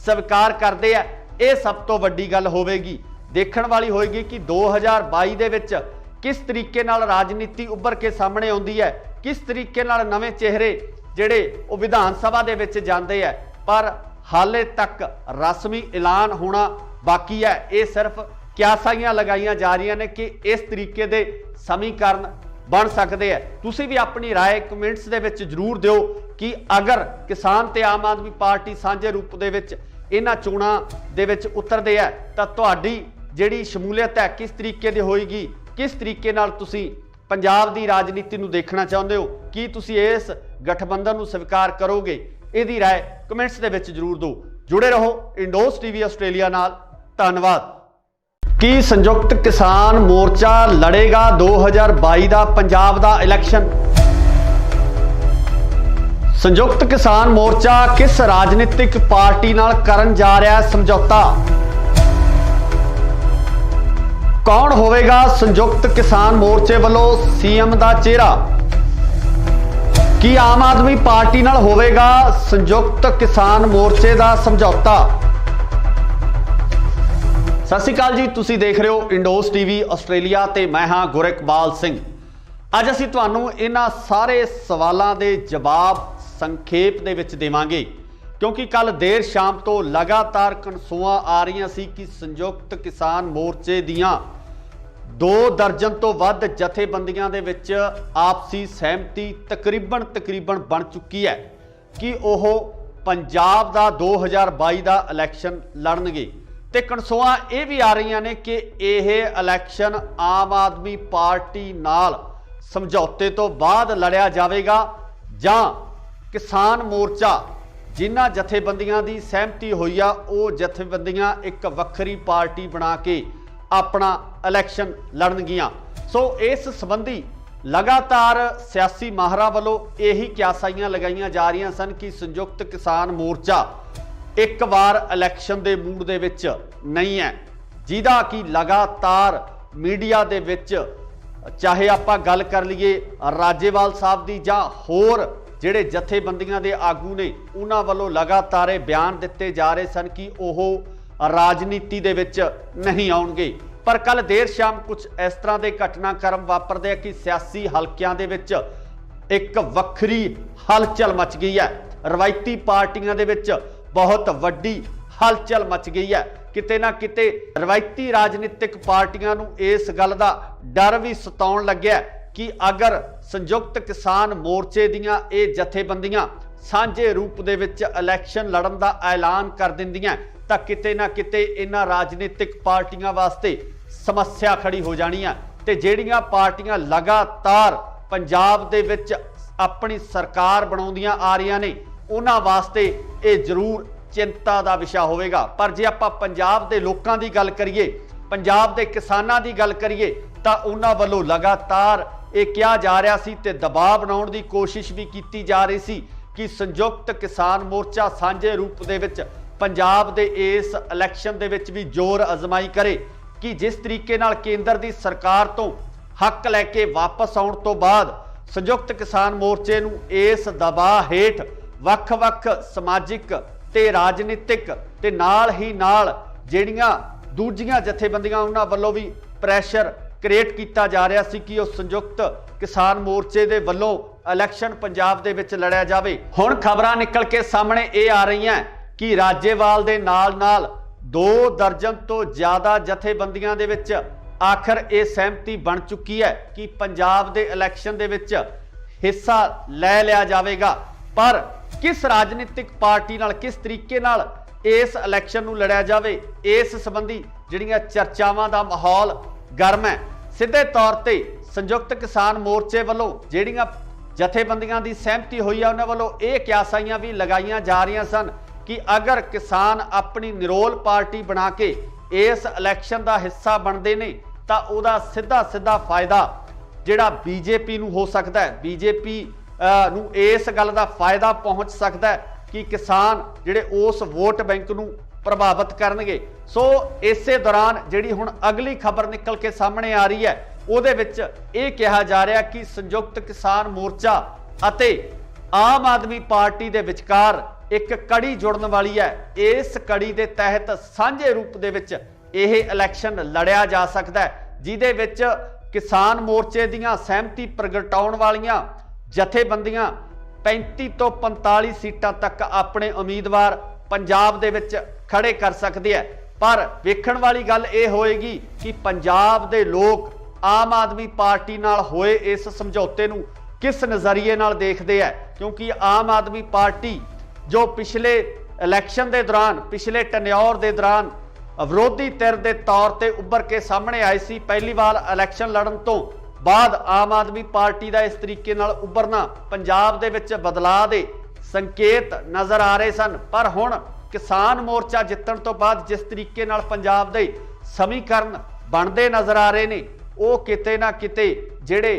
ਸਵੀਕਾਰ ਕਰਦੇ ਆ। ਇਹ ਸਭ ਤੋਂ ਵੱਡੀ ਗੱਲ ਹੋਵੇਗੀ, ਦੇਖਣ ਵਾਲੀ ਹੋਏਗੀ ਕਿ 2022 ਦੇ ਵਿੱਚ ਕਿਸ ਤਰੀਕੇ ਨਾਲ ਰਾਜਨੀਤੀ ਉੱਭਰ ਕੇ ਸਾਹਮਣੇ ਆਉਂਦੀ ਹੈ, ਕਿਸ ਤਰੀਕੇ ਨਾਲ ਨਵੇਂ ਚਿਹਰੇ ਜਿਹੜੇ ਉਹ ਵਿਧਾਨ ਸਭਾ ਦੇ ਵਿੱਚ ਜਾਂਦੇ ਆ। ਪਰ ਹਾਲੇ ਤੱਕ ਰਸਮੀ ਐਲਾਨ ਹੋਣਾ ਬਾਕੀ ਹੈ। ਇਹ ਸਿਰਫ ਕਿਆਸਾਈਆਂ ਲਗਾਈਆਂ ਜਾ ਰਹੀਆਂ ਨੇ ਕਿ ਇਸ ਤਰੀਕੇ ਦੇ ਸਮੀਕਰਨ ਬਣ ਸਕਦੇ ਆ। ਤੁਸੀਂ ਵੀ ਆਪਣੀ ਰਾਏ ਕਮੈਂਟਸ ਦੇ ਵਿੱਚ ਜ਼ਰੂਰ ਦਿਓ ਕਿ ਅਗਰ ਕਿਸਾਨ ਤੇ ਆਮ ਆਦਮੀ ਪਾਰਟੀ ਸਾਂਝੇ ਰੂਪ ਦੇ ਵਿੱਚ ਇਹਨਾਂ ਚੋਣਾਂ ਦੇ ਵਿੱਚ ਉਤਰਦੇ ਆ ਤਾਂ ਤੁਹਾਡੀ ਜਿਹੜੀ ਸ਼ਮੂਲੀਅਤ ਹੈ ਕਿਸ ਤਰੀਕੇ ਦੀ ਹੋਏਗੀ, ਕਿਸ ਤਰੀਕੇ ਨਾਲ ਤੁਸੀਂ ਪੰਜਾਬ ਦੀ ਰਾਜਨੀਤੀ ਨੂੰ ਦੇਖਣਾ ਚਾਹੁੰਦੇ ਹੋ, ਕੀ ਤੁਸੀਂ ਇਸ ਗਠਬੰਧਨ ਨੂੰ ਸਵੀਕਾਰ ਕਰੋਗੇ? ਇਹਦੀ ਰਾਏ ਕਮੈਂਟਸ ਦੇ ਵਿੱਚ ਜ਼ਰੂਰ ਦਿਓ। ਜੁੜੇ ਰਹੋ ਇੰਡੋਸ ਟੀਵੀ ਆਸਟ੍ਰੇਲੀਆ ਨਾਲ। ਧੰਨਵਾਦ। ਕੀ ਸੰਯੁਕਤ ਕਿਸਾਨ ਮੋਰਚਾ ਲੜੇਗਾ 2022 ਦਾ ਪੰਜਾਬ ਦਾ ਇਲੈਕਸ਼ਨ? ਸੰਯੁਕਤ ਕਿਸਾਨ ਮੋਰਚਾ ਕਿਸ ਰਾਜਨੀਤਿਕ ਪਾਰਟੀ ਨਾਲ ਕਰਨ ਜਾ ਰਿਹਾ ਹੈ ਸਮਝੌਤਾ? कौन होवेगा संयुक्त किसान मोर्चे वालों सीएम का चेहरा? की आम आदमी पार्टी नाल होवेगा संयुक्त किसान मोर्चे का समझौता? सत श्री अकाल जी, तुसी देख रहे हो इंडोस टीवी आस्ट्रेलिया ते मैं हाँ गुरकबाल सिंह। अज असीं तुहानूं इन्हां सारे सवालों के जवाब संखेप दे विच देवांगे, क्योंकि कल देर शाम तो लगातार कनसूआं आ रही सी कि संयुक्त किसान मोर्चे दियां 2 दर्जन तो वध जथेबंदियां दे विच आपसी सहमति तकरीबन बन चुकी है कि वह पंजाब दा 2022 दा इलैक्शन लड़नगे। ते कनसूआं ये भी आ रही ने कि यह इलैक्शन आम आदमी पार्टी नाल समझौते तो बाद लड़िया जाएगा जां किसान मोर्चा जिन्हां जथेबंदियां दी सहमति हुई आ वो जथेबंदियां एक वक्री पार्टी बना के अपना इलैक्शन लड़नगियां। सो इस संबंधी लगातार सियासी माहरां वालों यही क्यासाइयां लगाईयां जा रही सन कि संयुक्त किसान मोर्चा एक बार इलैक्शन के मूड दे विच नहीं है, जिहदा कि लगातार मीडिया दे विच चाहे आपां गल कर लीए राजेवाल साहब दी जां होर ਜਿਹੜੇ ਜਥੇਬੰਦੀਆਂ ਦੇ ਆਗੂ ਨੇ ਉਹਨਾਂ ਵੱਲੋਂ ਲਗਾਤਾਰ ਇਹ ਬਿਆਨ ਦਿੱਤੇ ਜਾ ਰਹੇ ਸਨ ਕਿ ਉਹ ਰਾਜਨੀਤੀ ਦੇ ਵਿੱਚ ਨਹੀਂ ਆਉਣਗੇ। ਪਰ ਕੱਲ ਦੇਰ ਸ਼ਾਮ ਕੁਝ ਇਸ ਤਰ੍ਹਾਂ ਦੇ ਘਟਨਾਕ੍ਰਮ ਵਾਪਰਦੇ ਆ ਕਿ ਸਿਆਸੀ ਹਲਕਿਆਂ ਦੇ ਵਿੱਚ ਇੱਕ ਵੱਖਰੀ ਹਲਚਲ ਮਚ ਗਈ ਹੈ। ਰਵਾਇਤੀ ਪਾਰਟੀਆਂ ਦੇ ਵਿੱਚ ਬਹੁਤ ਵੱਡੀ ਹਲਚਲ ਮਚ ਗਈ ਹੈ। ਕਿਤੇ ਨਾ ਕਿਤੇ ਰਵਾਇਤੀ ਰਾਜਨੀਤਿਕ ਪਾਰਟੀਆਂ ਨੂੰ ਇਸ ਗੱਲ ਦਾ ਡਰ ਵੀ ਸਤਾਉਣ ਲੱਗਿਆ कि अगर संयुक्त किसान मोर्चे दियां ये जथेबंदियां सांझे रूप दे विच इलैक्शन लड़न दा ऐलान कर दिंदियां तां किते ना किते इन्हां राजनीतिक पार्टियां वास्ते समस्या खड़ी हो जानी है। ते जिहड़ियां पार्टियां लगातार पंजाब दे विच अपनी सरकार बनाउंदियां आ रहीआं ने उन्हां वास्ते ये जरूर चिंता दा विषय होवेगा। पर जे आपां पंजाब दे लोकां दी गल करिए, पंजाब दे किसानां दी गल करिए तां उन्हां वल्लों लगातार ये किया जा रहा सी ते दबाव बनाने की कोशिश भी की जा रही सी कि संयुक्त किसान मोर्चा सांझे रूप दे विच पंजाब दे इस इलैक्शन दे विच भी जोर अजमाई करे कि जिस तरीके नाल केंद्र दी सरकार तो हक लैके वापस आउण तो बाद संयुक्त किसान मोर्चे नूं इस दबाव हेठ वख-वख समाजिक ते राजनीतिक ते नाल ही नाल जिहड़ियां दूजियां जथेबंदियां उन्हां वल्लों भी प्रैशर क्रिएट किया जा रहा सी कि संयुक्त किसान मोर्चे दे वल्लों इलैक्शन पंजाब दे विच लड़िया जाए। हुण खबरां निकल के सामने ये आ रही हैं कि राजेवाल दे नाल नाल 2 दर्जन तो ज़्यादा जथेबंदियां दे विच आखिर ये सहमति बन चुकी है कि पंजाब दे इलैक्शन दे विच हिस्सा लै लिया जाएगा। पर किस राजनीतिक पार्टी नाल किस तरीके नाल इस इलैक्शन नूं लड़िया जाए, इस संबंधी जिहड़ियां चर्चावां दा माहौल गर्म है। सीधे तौर पर संयुक्त किसान मोर्चे वालों जिहड़ियां जथेबंदियां दी सहमति हुई है उन्हां वालों ये क्यासाइयां भी लगाईयां जा रही सन कि अगर किसान अपनी निरोल पार्टी बना के इस इलैक्शन का हिस्सा बनते ने तां उहदा सीधा फायदा जिहड़ा बीजेपी नूं हो सकता है, बीजेपी नूं इस गल दा फायदा पहुँच सकता है कि किसान जिहड़े उस वोट बैंक नूं प्रभावित करनगे। सो इसे दौरान जिहड़ी हुण अगली खबर निकल के सामने आ रही है उहदे विच ये कहा जा रहा कि संयुक्त किसान मोर्चा अते आम आदमी पार्टी दे विचकार एक कड़ी जुड़न वाली है। इस कड़ी के तहत सांझे रूप दे विच यह इलैक्शन लड़िया जा सकता है, जिहदे विच किसान मोर्चे दीयां सहमति प्रगटाउण वालियां जथेबंदियां 35 तो 45 सीटां तक अपने उम्मीदवार पंजाब दे विच खड़े कर सकते हैं। पर वेखण वाली गल ये होएगी कि पंजाब दे लोग आम आदमी पार्टी नाल होए इस समझौते नूं किस नज़रिए नाल देखते हैं, क्योंकि आम आदमी पार्टी जो पिछले इलैक्शन के दौरान पिछले टन्योर के दौरान विरोधी धिर के तौर पर उभर के सामने आई सी, पहली बार इलैक्शन लड़न तो बाद आम आदमी पार्टी का इस तरीके नाल उभरना पंजाब दे विच बदलाव दे संकेत नज़र आ रहे सन। पर हुण किसान मोर्चा जितण तो बाद जिस तरीके नाल पंजाब दे समीकरण बनते नज़र आ रहे ने वो किते ना किते जिहड़े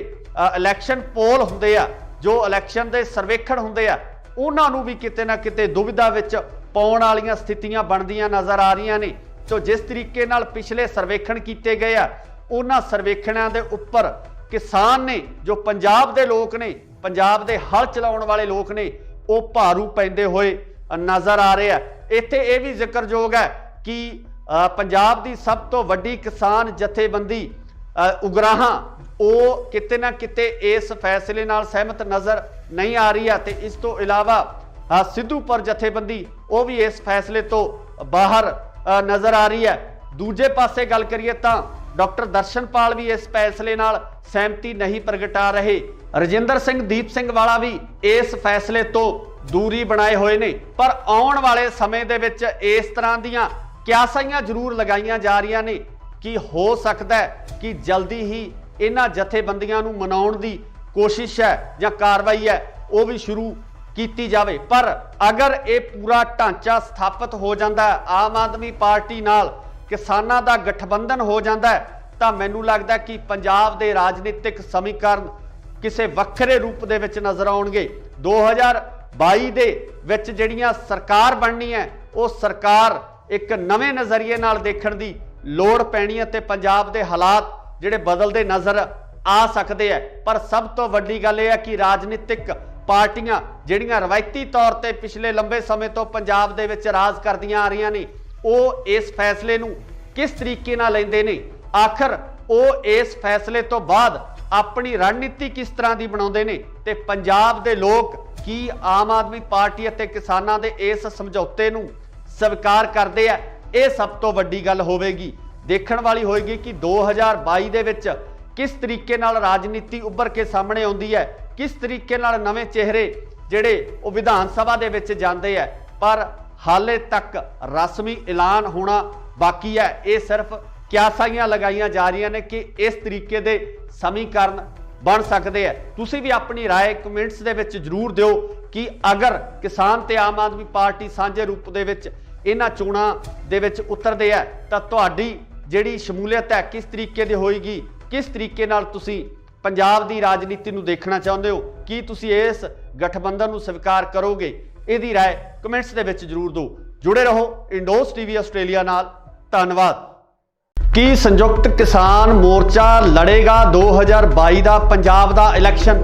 इलैक्शन पोल हुंदे आ, जो इलैक्शन दे सर्वेखण हुंदे आ, उन्हां नूं भी किते ना किते दुविधा विच पाउण वालीआं स्थितियां बनदियां नज़र आ रही ने। तो जिस तरीके नाल पिछले सर्वेखण किए गए आ ਉਹਨਾਂ ਸਰਵੇਖਣਾਂ ਦੇ ਉੱਪਰ किसान ने जो पंजाब दे लोग ने, पंजाब दे हल चलाउण वाले लोग ने, वो भारू पैंदे होए नज़र आ रहे हैं। इत्थे ये भी जिक्रयोग है कि पंजाब दी सब तो वड्डी किसान जथेबंदी उगराहां वो किते ना किते इस फैसले नाल सहमत नज़र नहीं आ रही है। तो इस तो इलावा सिद्धूपुर जथेबंदी वो भी इस फैसले तो बाहर नज़र आ रही है। दूजे पासे गल करिए तां डॉक्टर दर्शनपाल भी इस फैसले नाल सहमति नहीं प्रगटा रहे। रजिंदर सिंह दीप सिंह वाला भी इस फैसले तो दूरी बनाए हुए ने। पर आउण वाले समय दे विच इस तरह दीयां क्यासाइयां जरूर लगाईयां जा रही ने कि हो सकता है कि जल्दी ही इन्हां जथेबंदियां नूं मनाउण दी कोशिश है जां कार्रवाई है वो भी शुरू की जाए। पर अगर ये पूरा ढांचा स्थापित हो जाता है, आम आदमी पार्टी नाल किसानां दा गठबंधन हो जाता है, तो मैनूं लगदा कि पंजाब दे राजनीतिक समीकरण किसी वक्रे रूप दे विच नज़र आउणगे। 2022 दे विच जिहड़ियां सरकार बननी है वो सरकार एक नवे नज़रिए नाल देखण दी लोड़ पैणी है ते पंजाब दे हालात जिहड़े बदलदे नज़र आ सकते हैं। पर सब तो वड्डी गल यह है कि राजनीतिक पार्टियां जिहड़ियां रवायती तौर पर पिछले लंबे समय तो पंजाब दे विच राज करदियां आ रही ने, वो इस फैसले नूं किस तरीके नाल लैंदे ने, आखिर वो इस फैसले तो बाद अपनी रणनीति किस तरह की बनाउंदे ने ते पंजाब दे लोग की आम आदमी पार्टी अते किसानां दे इस समझौते नूं स्वीकार करदे आ। ये सब तो वड्डी गल होवेगी, देखण वाली होएगी कि 2022 दे विच किस तरीके नाल राजनीति उभर के सामने आउंदी है, किस तरीके नाल नवे चेहरे जिहड़े वो विधान सभा दे विच जांदे है। पर हाले तक रस्मी ऐलान होना बाकी है। ये सिर्फ क्यासाइयां लगाइयां जा रही ने कि इस तरीके दे समीकरण बन सकते हैं। तुसी भी अपनी राय कमेंट्स दे विच जरूर दिओ कि अगर किसान ते आम आदमी पार्टी सांझे रूप दे विच इन्हां चोणां दे विच उतरदे है तां तुहाडी जिहड़ी शमूलीयत है किस तरीके दी होएगी, किस तरीके नाल तुसी पंजाब दी राजनीति नूं देखना चाहुंदे हो, कि तुसी इस गठबंधन नूं स्वीकार करोगे? इहदी राय कमेंट्स दे विच जरूर दो। जुड़े रहो इंडोस टीवी आस्ट्रेलिया नाल। धन्नवाद। की संयुक्त किसान मोर्चा लड़ेगा 2022 का पंजाब का इलैक्शन?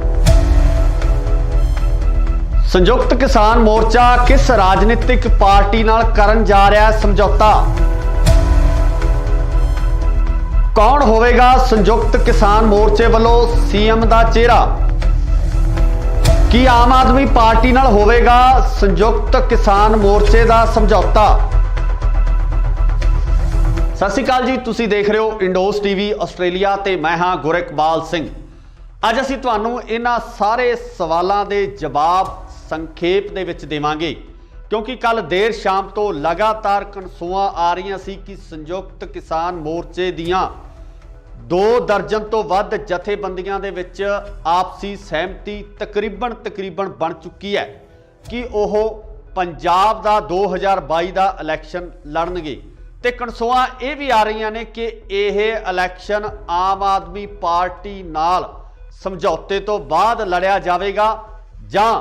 संयुक्त किसान मोर्चा किस राजनीतिक पार्टी नाल करन जा रहा है समझौता? कौन होवेगा संयुक्त किसान मोर्चे वालों सीएम का चेहरा? की आम आदमी पार्टी नाल होवेगा संयुक्त किसान मोर्चे का समझौता? सत श्री अकाल जी, तुसी देख रहे हो इंडोस टीवी आस्ट्रेलिया ते मैं हाँ गुरकबाल सिंह। अज असीं तुहानूं इन्हां सारे सवालों के जवाब संखेप दे विच देवांगे, क्योंकि कल देर शाम तो लगातार कनसूआं आ रही सी कि संयुक्त किसान मोर्चे दियां 2 दर्जन तो वध जथेबंदियां दे विच आपसी सहमति तकरीबन बन चुकी है कि ओह पंजाब दा 2022 दा इलैक्शन लड़नगे। ते कनसूआं ये भी आ रही ने कि यह इलैक्शन आम आदमी पार्टी नाल समझौते तो बाद लड़िया जाएगा जां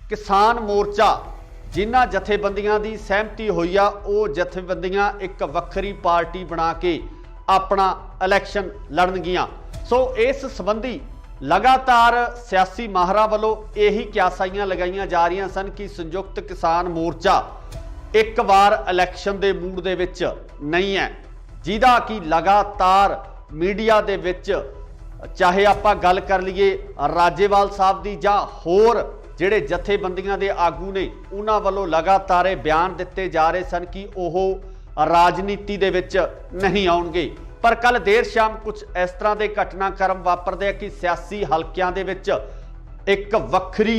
किसान मोर्चा जिन्हां जथेबंदियां की सहमति हुई आ वो जथेबंदियां एक वक्री पार्टी बना के अपना इलैक्शन लड़नगियां। सो इस संबंधी लगातार सियासी माहरां वालों यही क्यासाइयां लगाइयां जा रही सन कि संयुक्त किसान मोर्चा एक बार इलैक्शन के मूड दे विच नहीं है, जिहदा कि लगातार मीडिया दे विच चाहे आपां गल कर लीए राजेवाल साहब दी जां होर जिहड़े जथेबंदियां दे आगू ने उन्हां वालों लगातार बयान दिते जा रहे सन कि ओह राजनीति दे विच नहीं आउणगे। पर कल देर शाम कुछ इस तरह के घटनाक्रम वापरदे कि सियासी हलकियां दे विच एक वक्री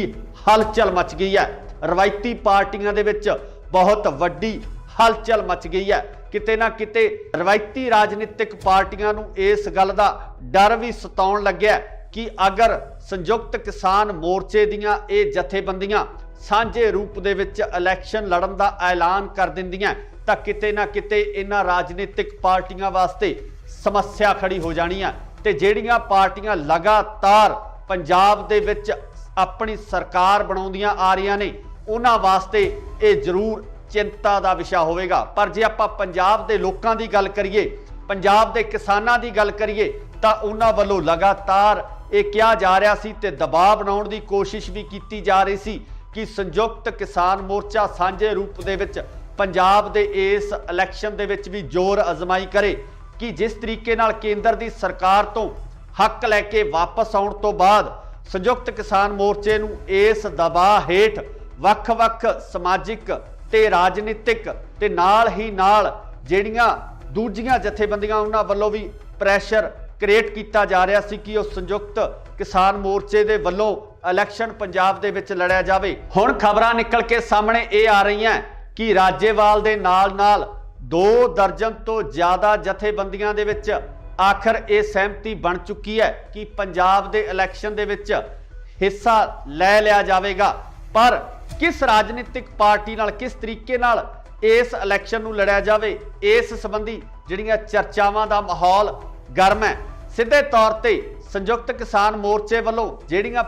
हलचल मच गई है। रवायती पार्टियां दे विच बहुत वड्डी हलचल मच गई है। किते ना किते रवायती राजनीतिक पार्टियां नूं इस गल दा डर भी सताउण लग्या कि अगर संयुक्त किसान मोर्चे दियां ये जथेबंदियां सांझे रूप दे विच इलैक्शन लड़न दा ऐलान कर दिंदियां तां किते ना किते इन्हां राजनीतिक पार्टियां वास्ते समस्या खड़ी हो जानी है। ते जिहड़ियां पार्टियां लगातार पंजाब दे विच अपनी सरकार बनाउंदियां आ रही ने उन्हां वास्ते ये जरूर चिंता का विषय होवेगा। पर जे आपां पंजाब दे लोकां दी गल करिए पंजाब के किसानां की गल करिए तो उन्हां वल्लों लगातार ये कहा जा रहा सी ते दबाव बनाउण दी कोशिश भी की जा रही सी कि संयुक्त किसान मोर्चा सांझे रूप दे विच पंजाब दे इस इलैक्शन दे विच भी जोर अजमाई करे कि जिस तरीके नाल केंद्र दी सरकार तो हक लैके वापस आउण तो बाद संयुक्त किसान मोर्चे नूं इस दबाव हेठ वख-वख समाजिक ते राजनीतिक ते नाल ही नाल ਜਿਹੜੀਆਂ दूजियां जथेबंदियां उन्हां वल्लों भी प्रैशर क्रिएट किया जा रहा सी कि उस संयुक्त किसान मोर्चे दे वल्लों इलैक्शन पंजाब दे विच लड़िया जावे। हुण खबरां निकल के सामने ये आ रही हैं कि राजेवाल दे नाल 2 दर्जन तो ज़्यादा जथेबंदियां दे विच आखिर ये सहमति बन चुकी है कि पंजाब दे इलैक्शन दे विच हिस्सा लै लिया जावेगा। पर किस राजनीतिक पार्टी नाल किस तरीके नाल इस इलैक्शन नूं लड़िया जावे इस संबंधी जिहड़ियां चर्चावां दा माहौल गर्म है। सीधे तौर ते संयुक्त किसान मोर्चे वालों जिहड़ियां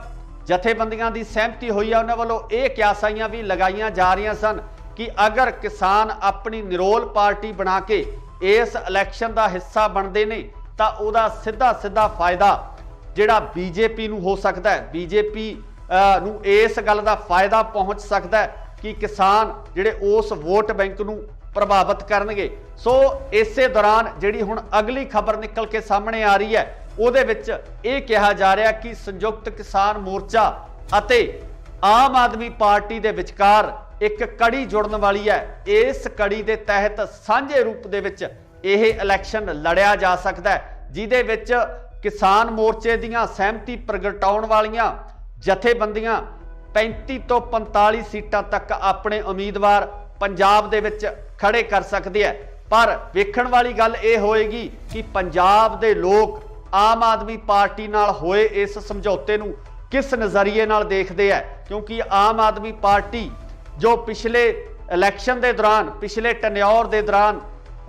जथेबंदियां दी सहमति हुई है उन्हां वालों ये क्यासाइयां भी लगाईयां जा रही सन कि अगर किसान अपनी निरोल पार्टी बना के इस इलैक्शन का हिस्सा बनते ने तो उहदा सीधा सीधा फायदा जिहड़ा बीजेपी नूं हो सकता है, बीजेपी नूं इस गल का फायदा पहुँच सकता है कि किसान जिहड़े उस वोट बैंक नूं प्रभावित करनगे। सो इसे दौरान जिहड़ी हुण अगली खबर निकल के सामने आ रही है उहदे विच ये कहा जा रहा कि संयुक्त किसान मोर्चा अते आम आदमी पार्टी दे विचकार एक कड़ी जुड़न वाली है। इस कड़ी दे तहत सांझे रूप दे विच यह इलैक्शन लड़िया जा सकता है जिहदे विच किसान मोर्चे दीयां सहमति प्रगटाउण वालियां जथेबंदियां 35 तो 45 सीटां तक अपने उम्मीदवार पंजाब दे विच खड़े कर सकते हैं। पर वेखण वाली गल ये होएगी कि पंजाब दे लोग आम आदमी पार्टी नाल होए इस समझौते नूं किस नज़रिए नाल देखते हैं, क्योंकि आम आदमी पार्टी जो पिछले इलैक्शन के दौरान पिछले टन्योर के दौरान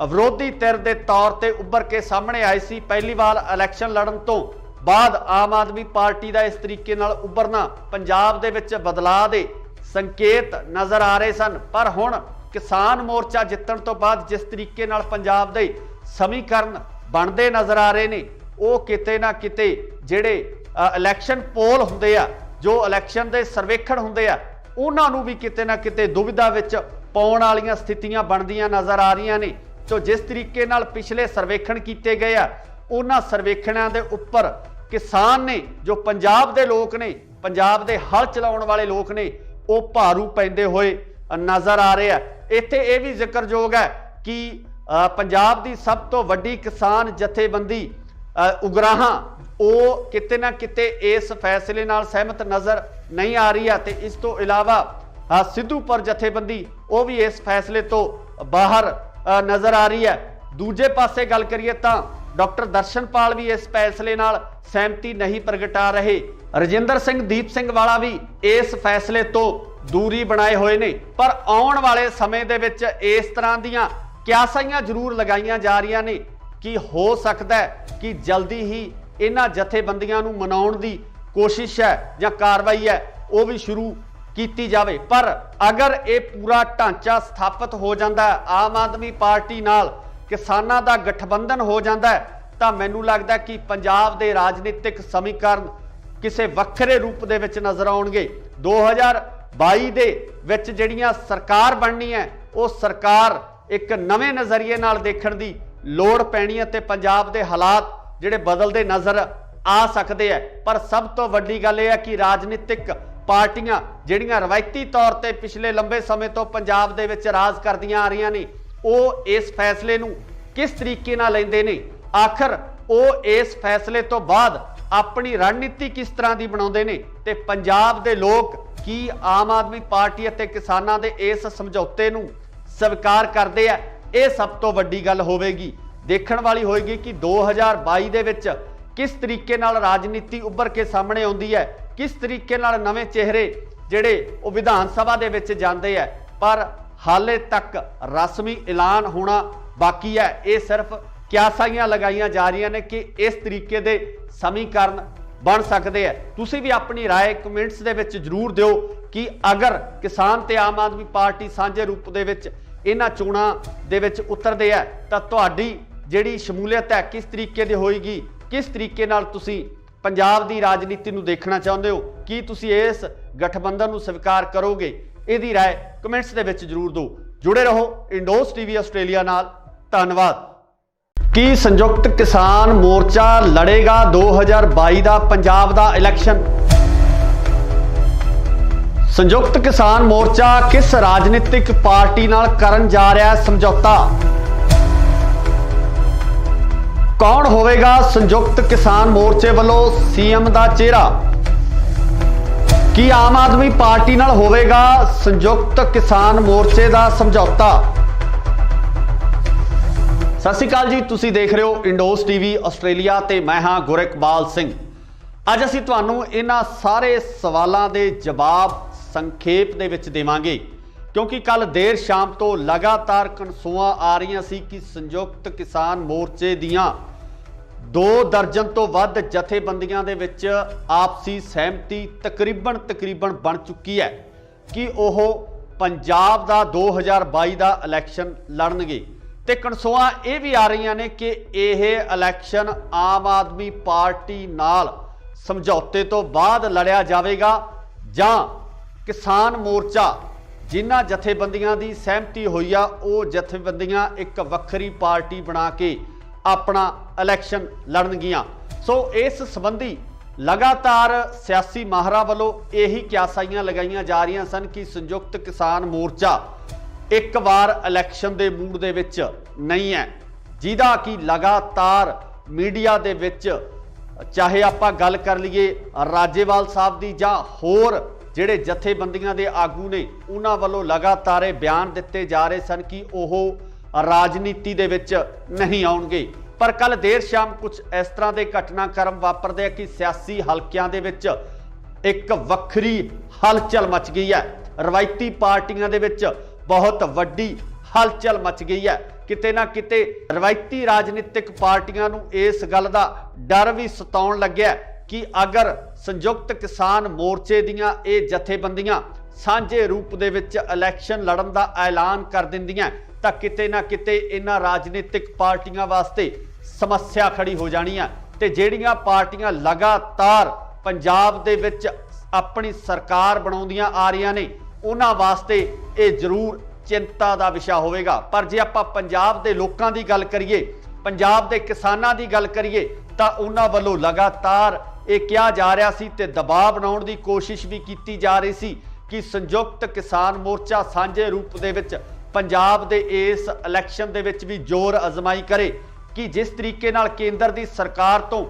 विरोधी धिर के तौर पर उभर के सामने आई सी। पहली बार इलैक्शन लड़न तो बाद आम आदमी पार्टी का इस तरीके नाल उभरना पंजाब दे विच बदलाव दे संकेत नज़र आ रहे सन। पर हुण किसान मोर्चा जितण तो बाद जिस तरीके नाल पंजाब दे समीकरण बनते नज़र आ रहे ने वो किते ना किते जिहड़े इलैक्शन पोल हुंदे आ जो इलैक्शन दे सर्वेखण हुंदे आ उन्हां नूं भी किते ना किते दुविधा विच पाउण वालीआं स्थितियां बनदियां नज़र आ रहीआं ने। तो जिस तरीके नाल पिछले सर्वेखण कीते गए आ उन्हां सर्वेखणां दे उपर किसान ने जो पंजाब दे लोक ने पंजाब दे हल चलाउण वाले लोक ने वो भारू पैंदे होए नज़र आ रहे हैं। इत्थे ये भी जिक्रयोग है कि पंजाब दी सब तो वड्डी किसान जथेबंदी उगराहां वो किते ना किते इस फैसले नाल सहमत नज़र नहीं आ रही है। ते इस तो इलावा सिद्धूपुर जथेबंदी वो भी इस फैसले तो बाहर नज़र आ रही है। दूजे पासे गल करिए तां डॉक्टर दर्शनपाल भी इस फैसले नाल सहमति नहीं प्रगटा रहे। रजिंदर सिंह दीप सिंह वाला भी इस फैसले तो दूरी बनाए हुए ने। पर आउण वाले समय दे विच इस तरह दीयां क्यासाइयां जरूर लगाईयां जा रही ने कि हो सकता है कि जल्दी ही इन्हां जथेबंदियां नूं मनाउण दी कोशिश है या कार्रवाई है वो भी शुरू की जावे। पर अगर ये पूरा ढांचा स्थापित हो जाता है आम आदमी पार्टी नाल किसानां दा गठबंधन हो जाता है तो मैनूं लगदा कि पंजाब दे राजनीतिक समीकरण किसी वक्रे रूप दे विच नज़र आउणगे। 2022 दे विच जिहड़ियां सरकार बननी है वो सरकार एक नवे नज़रिए नाल देखण दी लोड़ पैनी है ते पंजाब दे हालात जिहड़े बदलते नज़र आ सकते हैं। पर सब तो वड्डी गल यह है कि राजनीतिक पार्टियां जिहड़ियां रवायती तौर पर पिछले लंबे समय तो पंजाब दे विच राज करदियां आ रही ने वो इस फैसले नूं किस तरीके नाल लैंदे ने, आखिर वो इस फैसले तो बाद अपनी रणनीति किस तरह की बनाउंदे ने ते पंजाब दे लोग की आम आदमी पार्टी अते किसानां दे इस समझौते नूं स्वीकार करते हैं। ये सब तो वड्डी गल होवेगी, देखण वाली होएगी कि 2022 दे विच किस तरीके नाल राजनीति उभर के सामने आउंदी है, किस तरीके नाल नवे चेहरे जिहड़े वो विधान सभा दे विच जांदे है। पर हाले तक रस्मी ऐलान होना बाकी है। ये सिर्फ क्यासाइयां लगाईयां जा रही ने कि इस तरीके दे समीकरण बन सकते हैं। तुसीं भी अपनी राय कमेंट्स दे विच जरूर दिओ कि अगर किसान ते आम आदमी पार्टी सांझे रूप दे विच इन्हां चोणां दे विच उतरदे है तां तुहाडी ਜਿਹੜੀ ਸ਼ਮੂਲੀਅਤ ਹੈ ਕਿਸ ਤਰੀਕੇ ਦੀ ਹੋਏਗੀ, ਕਿਸ ਤਰੀਕੇ ਨਾਲ ਤੁਸੀਂ ਪੰਜਾਬ ਦੀ ਰਾਜਨੀਤੀ ਨੂੰ ਦੇਖਣਾ ਚਾਹੁੰਦੇ ਹੋ, ਕੀ ਤੁਸੀਂ ਇਸ ਗਠਬੰਧਨ ਨੂੰ ਸਵੀਕਾਰ ਕਰੋਗੇ, ਇਹਦੀ ਰਾਏ ਕਮੈਂਟਸ ਦੇ ਵਿੱਚ ਜ਼ਰੂਰ ਦਿਓ। ਜੁੜੇ ਰਹੋ ਇੰਡੋਸ ਟੀਵੀ ਆਸਟ੍ਰੇਲੀਆ ਨਾਲ। ਧੰਨਵਾਦ। ਕੀ ਸੰਯੁਕਤ ਕਿਸਾਨ ਮੋਰਚਾ ਲੜੇਗਾ 2022 ਦਾ ਪੰਜਾਬ ਦਾ ਇਲੈਕਸ਼ਨ? ਸੰਯੁਕਤ ਕਿਸਾਨ ਮੋਰਚਾ ਕਿਸ ਰਾਜਨੀਤਿਕ ਪਾਰਟੀ ਨਾਲ ਕਰਨ ਜਾ ਰਿਹਾ ਹੈ ਸਮਝੌਤਾ? ਕੌਣ ਹੋਵੇਗਾ ਸੰਯੁਕਤ ਕਿਸਾਨ ਮੋਰਚੇ ਵੱਲੋਂ ਸੀਐਮ ਦਾ ਚਿਹਰਾ? ਕੀ ਆਮ ਆਦਮੀ ਪਾਰਟੀ ਨਾਲ ਹੋਵੇਗਾ ਸੰਯੁਕਤ ਕਿਸਾਨ ਮੋਰਚੇ ਦਾ ਸਮਝੌਤਾ? ਸਤਿ ਸ਼੍ਰੀ ਅਕਾਲ ਜੀ, ਤੁਸੀਂ ਦੇਖ ਰਹੇ ਹੋ ਇੰਡੋਸ ਟੀਵੀ ਆਸਟ੍ਰੇਲੀਆ ਤੇ ਮੈਂ ਹਾਂ ਗੁਰਿਕਬਾਲ ਸਿੰਘ। ਅੱਜ ਅਸੀਂ ਤੁਹਾਨੂੰ ਇਹਨਾਂ ਸਾਰੇ ਸਵਾਲਾਂ ਦੇ ਜਵਾਬ ਸੰਖੇਪ ਦੇ ਵਿੱਚ ਦੇਵਾਂਗੇ, ਕਿਉਂਕਿ ਕੱਲ ਦੇਰ ਸ਼ਾਮ ਤੋਂ ਲਗਾਤਾਰ ਕਨਸੂਆਂ ਆ ਰਹੀਆਂ ਸੀ ਕਿ ਸੰਯੁਕਤ ਕਿਸਾਨ ਮੋਰਚੇ ਦੀਆਂ 2 ਦਰਜਨ ਤੋਂ ਵੱਧ ਜਥੇਬੰਦੀਆਂ ਦੇ ਵਿੱਚ ਆਪਸੀ ਸਹਿਮਤੀ ਤਕਰੀਬਨ ਬਣ ਚੁੱਕੀ ਹੈ ਕਿ ਉਹ ਪੰਜਾਬ ਦਾ 2022 ਦਾ ਇਲੈਕਸ਼ਨ ਲੜਨਗੇ। ਤੇ ਕਨਸੂਆਂ ਇਹ ਵੀ ਆ ਰਹੀਆਂ ਨੇ ਕਿ ਇਹ ਇਲੈਕਸ਼ਨ ਆਮ ਆਦਮੀ ਪਾਰਟੀ ਨਾਲ ਸਮਝੌਤੇ ਤੋਂ ਬਾਅਦ ਲੜਿਆ ਜਾਵੇਗਾ ਜਾਂ ਕਿਸਾਨ ਮੋਰਚਾ ਜਿਨ੍ਹਾਂ ਜਥੇਬੰਦੀਆਂ ਦੀ ਸਹਿਮਤੀ ਹੋਈ ਆ ਉਹ ਜਥੇਬੰਦੀਆਂ ਇੱਕ ਵੱਖਰੀ ਪਾਰਟੀ ਬਣਾ ਕੇ ਆਪਣਾ ਇਲੈਕਸ਼ਨ ਲੜਨਗੀਆਂ। ਸੋ ਇਸ ਸੰਬੰਧੀ ਲਗਾਤਾਰ ਸਿਆਸੀ ਮਾਹਰਾਂ ਵੱਲੋਂ ਇਹੀ ਕਿਆਸਾਈਆਂ ਲਗਾਈਆਂ ਜਾ ਰਹੀਆਂ ਸਨ ਕਿ ਸੰਯੁਕਤ ਕਿਸਾਨ ਮੋਰਚਾ ਇੱਕ ਵਾਰ ਇਲੈਕਸ਼ਨ ਦੇ ਮੂਡ ਦੇ ਵਿੱਚ ਨਹੀਂ ਹੈ, ਜਿਹਦਾ ਕਿ ਲਗਾਤਾਰ ਮੀਡੀਆ ਦੇ ਵਿੱਚ ਚਾਹੇ ਆਪਾਂ ਗੱਲ ਕਰ ਲਈਏ ਰਾਜੇਵਾਲ ਸਾਹਿਬ ਦੀ ਜਾਂ ਹੋਰ ਜਿਹੜੇ ਜਥੇਬੰਦੀਆਂ ਦੇ ਆਗੂ ਨੇ ਉਹਨਾਂ ਵੱਲੋਂ ਲਗਾਤਾਰ ਇਹ ਬਿਆਨ ਦਿੱਤੇ ਜਾ ਰਹੇ ਸਨ ਕਿ ਉਹ ਰਾਜਨੀਤੀ ਦੇ ਵਿੱਚ ਨਹੀਂ ਆਉਣਗੇ। ਪਰ ਕੱਲ ਦੇਰ ਸ਼ਾਮ ਕੁਝ ਇਸ ਤਰ੍ਹਾਂ ਦੇ ਘਟਨਾਕ੍ਰਮ ਵਾਪਰਦੇ ਆ ਕਿ ਸਿਆਸੀ ਹਲਕਿਆਂ ਦੇ ਵਿੱਚ ਇੱਕ ਵੱਖਰੀ ਹਲਚਲ ਮਚ ਗਈ ਹੈ। ਰਵਾਇਤੀ ਪਾਰਟੀਆਂ ਦੇ ਵਿੱਚ ਬਹੁਤ ਵੱਡੀ ਹਲਚਲ ਮਚ ਗਈ ਹੈ। ਕਿਤੇ ਨਾ ਕਿਤੇ ਰਵਾਇਤੀ ਰਾਜਨੀਤਿਕ ਪਾਰਟੀਆਂ ਨੂੰ ਇਸ ਗੱਲ ਦਾ ਡਰ ਵੀ ਸਤਾਉਣ ਲੱਗਿਆ ਕਿ ਅਗਰ ਸੰਯੁਕਤ ਕਿਸਾਨ ਮੋਰਚੇ ਦੀਆਂ ਇਹ ਜਥੇਬੰਦੀਆਂ ਸਾਂਝੇ ਰੂਪ ਦੇ ਵਿੱਚ ਇਲੈਕਸ਼ਨ ਲੜਨ ਦਾ ਐਲਾਨ ਕਰ ਦਿੰਦੀਆਂ ਤਾਂ ਕਿਤੇ ਨਾ ਕਿਤੇ ਇਹਨਾਂ ਰਾਜਨੀਤਿਕ ਪਾਰਟੀਆਂ ਵਾਸਤੇ ਸਮੱਸਿਆ ਖੜੀ ਹੋ ਜਾਣੀ ਹੈ। ਤੇ ਜਿਹੜੀਆਂ ਪਾਰਟੀਆਂ ਲਗਾਤਾਰ ਪੰਜਾਬ ਦੇ ਵਿੱਚ ਆਪਣੀ ਸਰਕਾਰ ਬਣਾਉਂਦੀਆਂ ਆ ਰਹੀਆਂ ਨੇ ਉਹਨਾਂ ਵਾਸਤੇ ਇਹ ਜ਼ਰੂਰ ਚਿੰਤਾ ਦਾ ਵਿਸ਼ਾ ਹੋਵੇਗਾ। ਪਰ ਜੇ ਆਪਾਂ ਪੰਜਾਬ ਦੇ ਲੋਕਾਂ ਦੀ ਗੱਲ ਕਰੀਏ, ਪੰਜਾਬ ਦੇ ਕਿਸਾਨਾਂ ਦੀ ਗੱਲ ਕਰੀਏ ਤਾਂ ਉਹਨਾਂ ਵੱਲੋਂ ਲਗਾਤਾਰ ਇਹ ਕਿਹਾ ਜਾ ਰਿਹਾ ਸੀ ਤੇ ਦਬਾਅ ਬਣਾਉਣ ਦੀ ਕੋਸ਼ਿਸ਼ ਵੀ ਕੀਤੀ ਜਾ ਰਹੀ ਸੀ ਕਿ ਸੰਯੁਕਤ ਕਿਸਾਨ ਮੋਰਚਾ ਸਾਂਝੇ ਰੂਪ ਦੇ ਵਿੱਚ ਪੰਜਾਬ ਦੇ ਇਸ ਇਲੈਕਸ਼ਨ ਦੇ ਵਿੱਚ ਵੀ ਜ਼ੋਰ ਅਜ਼ਮਾਈ ਕਰੇ ਕਿ ਜਿਸ ਤਰੀਕੇ ਨਾਲ ਕੇਂਦਰ ਦੀ ਸਰਕਾਰ ਤੋਂ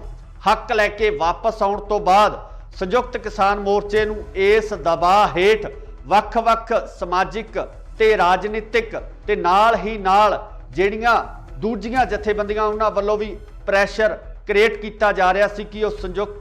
ਹੱਕ ਲੈ ਕੇ ਵਾਪਸ ਆਉਣ ਤੋਂ ਬਾਅਦ ਸੰਯੁਕਤ ਕਿਸਾਨ ਮੋਰਚੇ ਨੂੰ ਇਸ ਦਬਾਅ ਹੇਠ ਵੱਖ-ਵੱਖ ਸਮਾਜਿਕ ਤੇ ਰਾਜਨੀਤਿਕ ਤੇ ਨਾਲ ਹੀ ਨਾਲ ਜਿਹੜੀਆਂ ਦੂਜੀਆਂ ਜਥੇਬੰਦੀਆਂ ਉਹਨਾਂ ਵੱਲੋਂ ਵੀ ਪ੍ਰੈਸ਼ਰ ਕ੍ਰੀਏਟ ਕੀਤਾ ਜਾ ਰਿਹਾ ਸੀ ਕਿ ਉਹ ਸੰਯੁਕਤ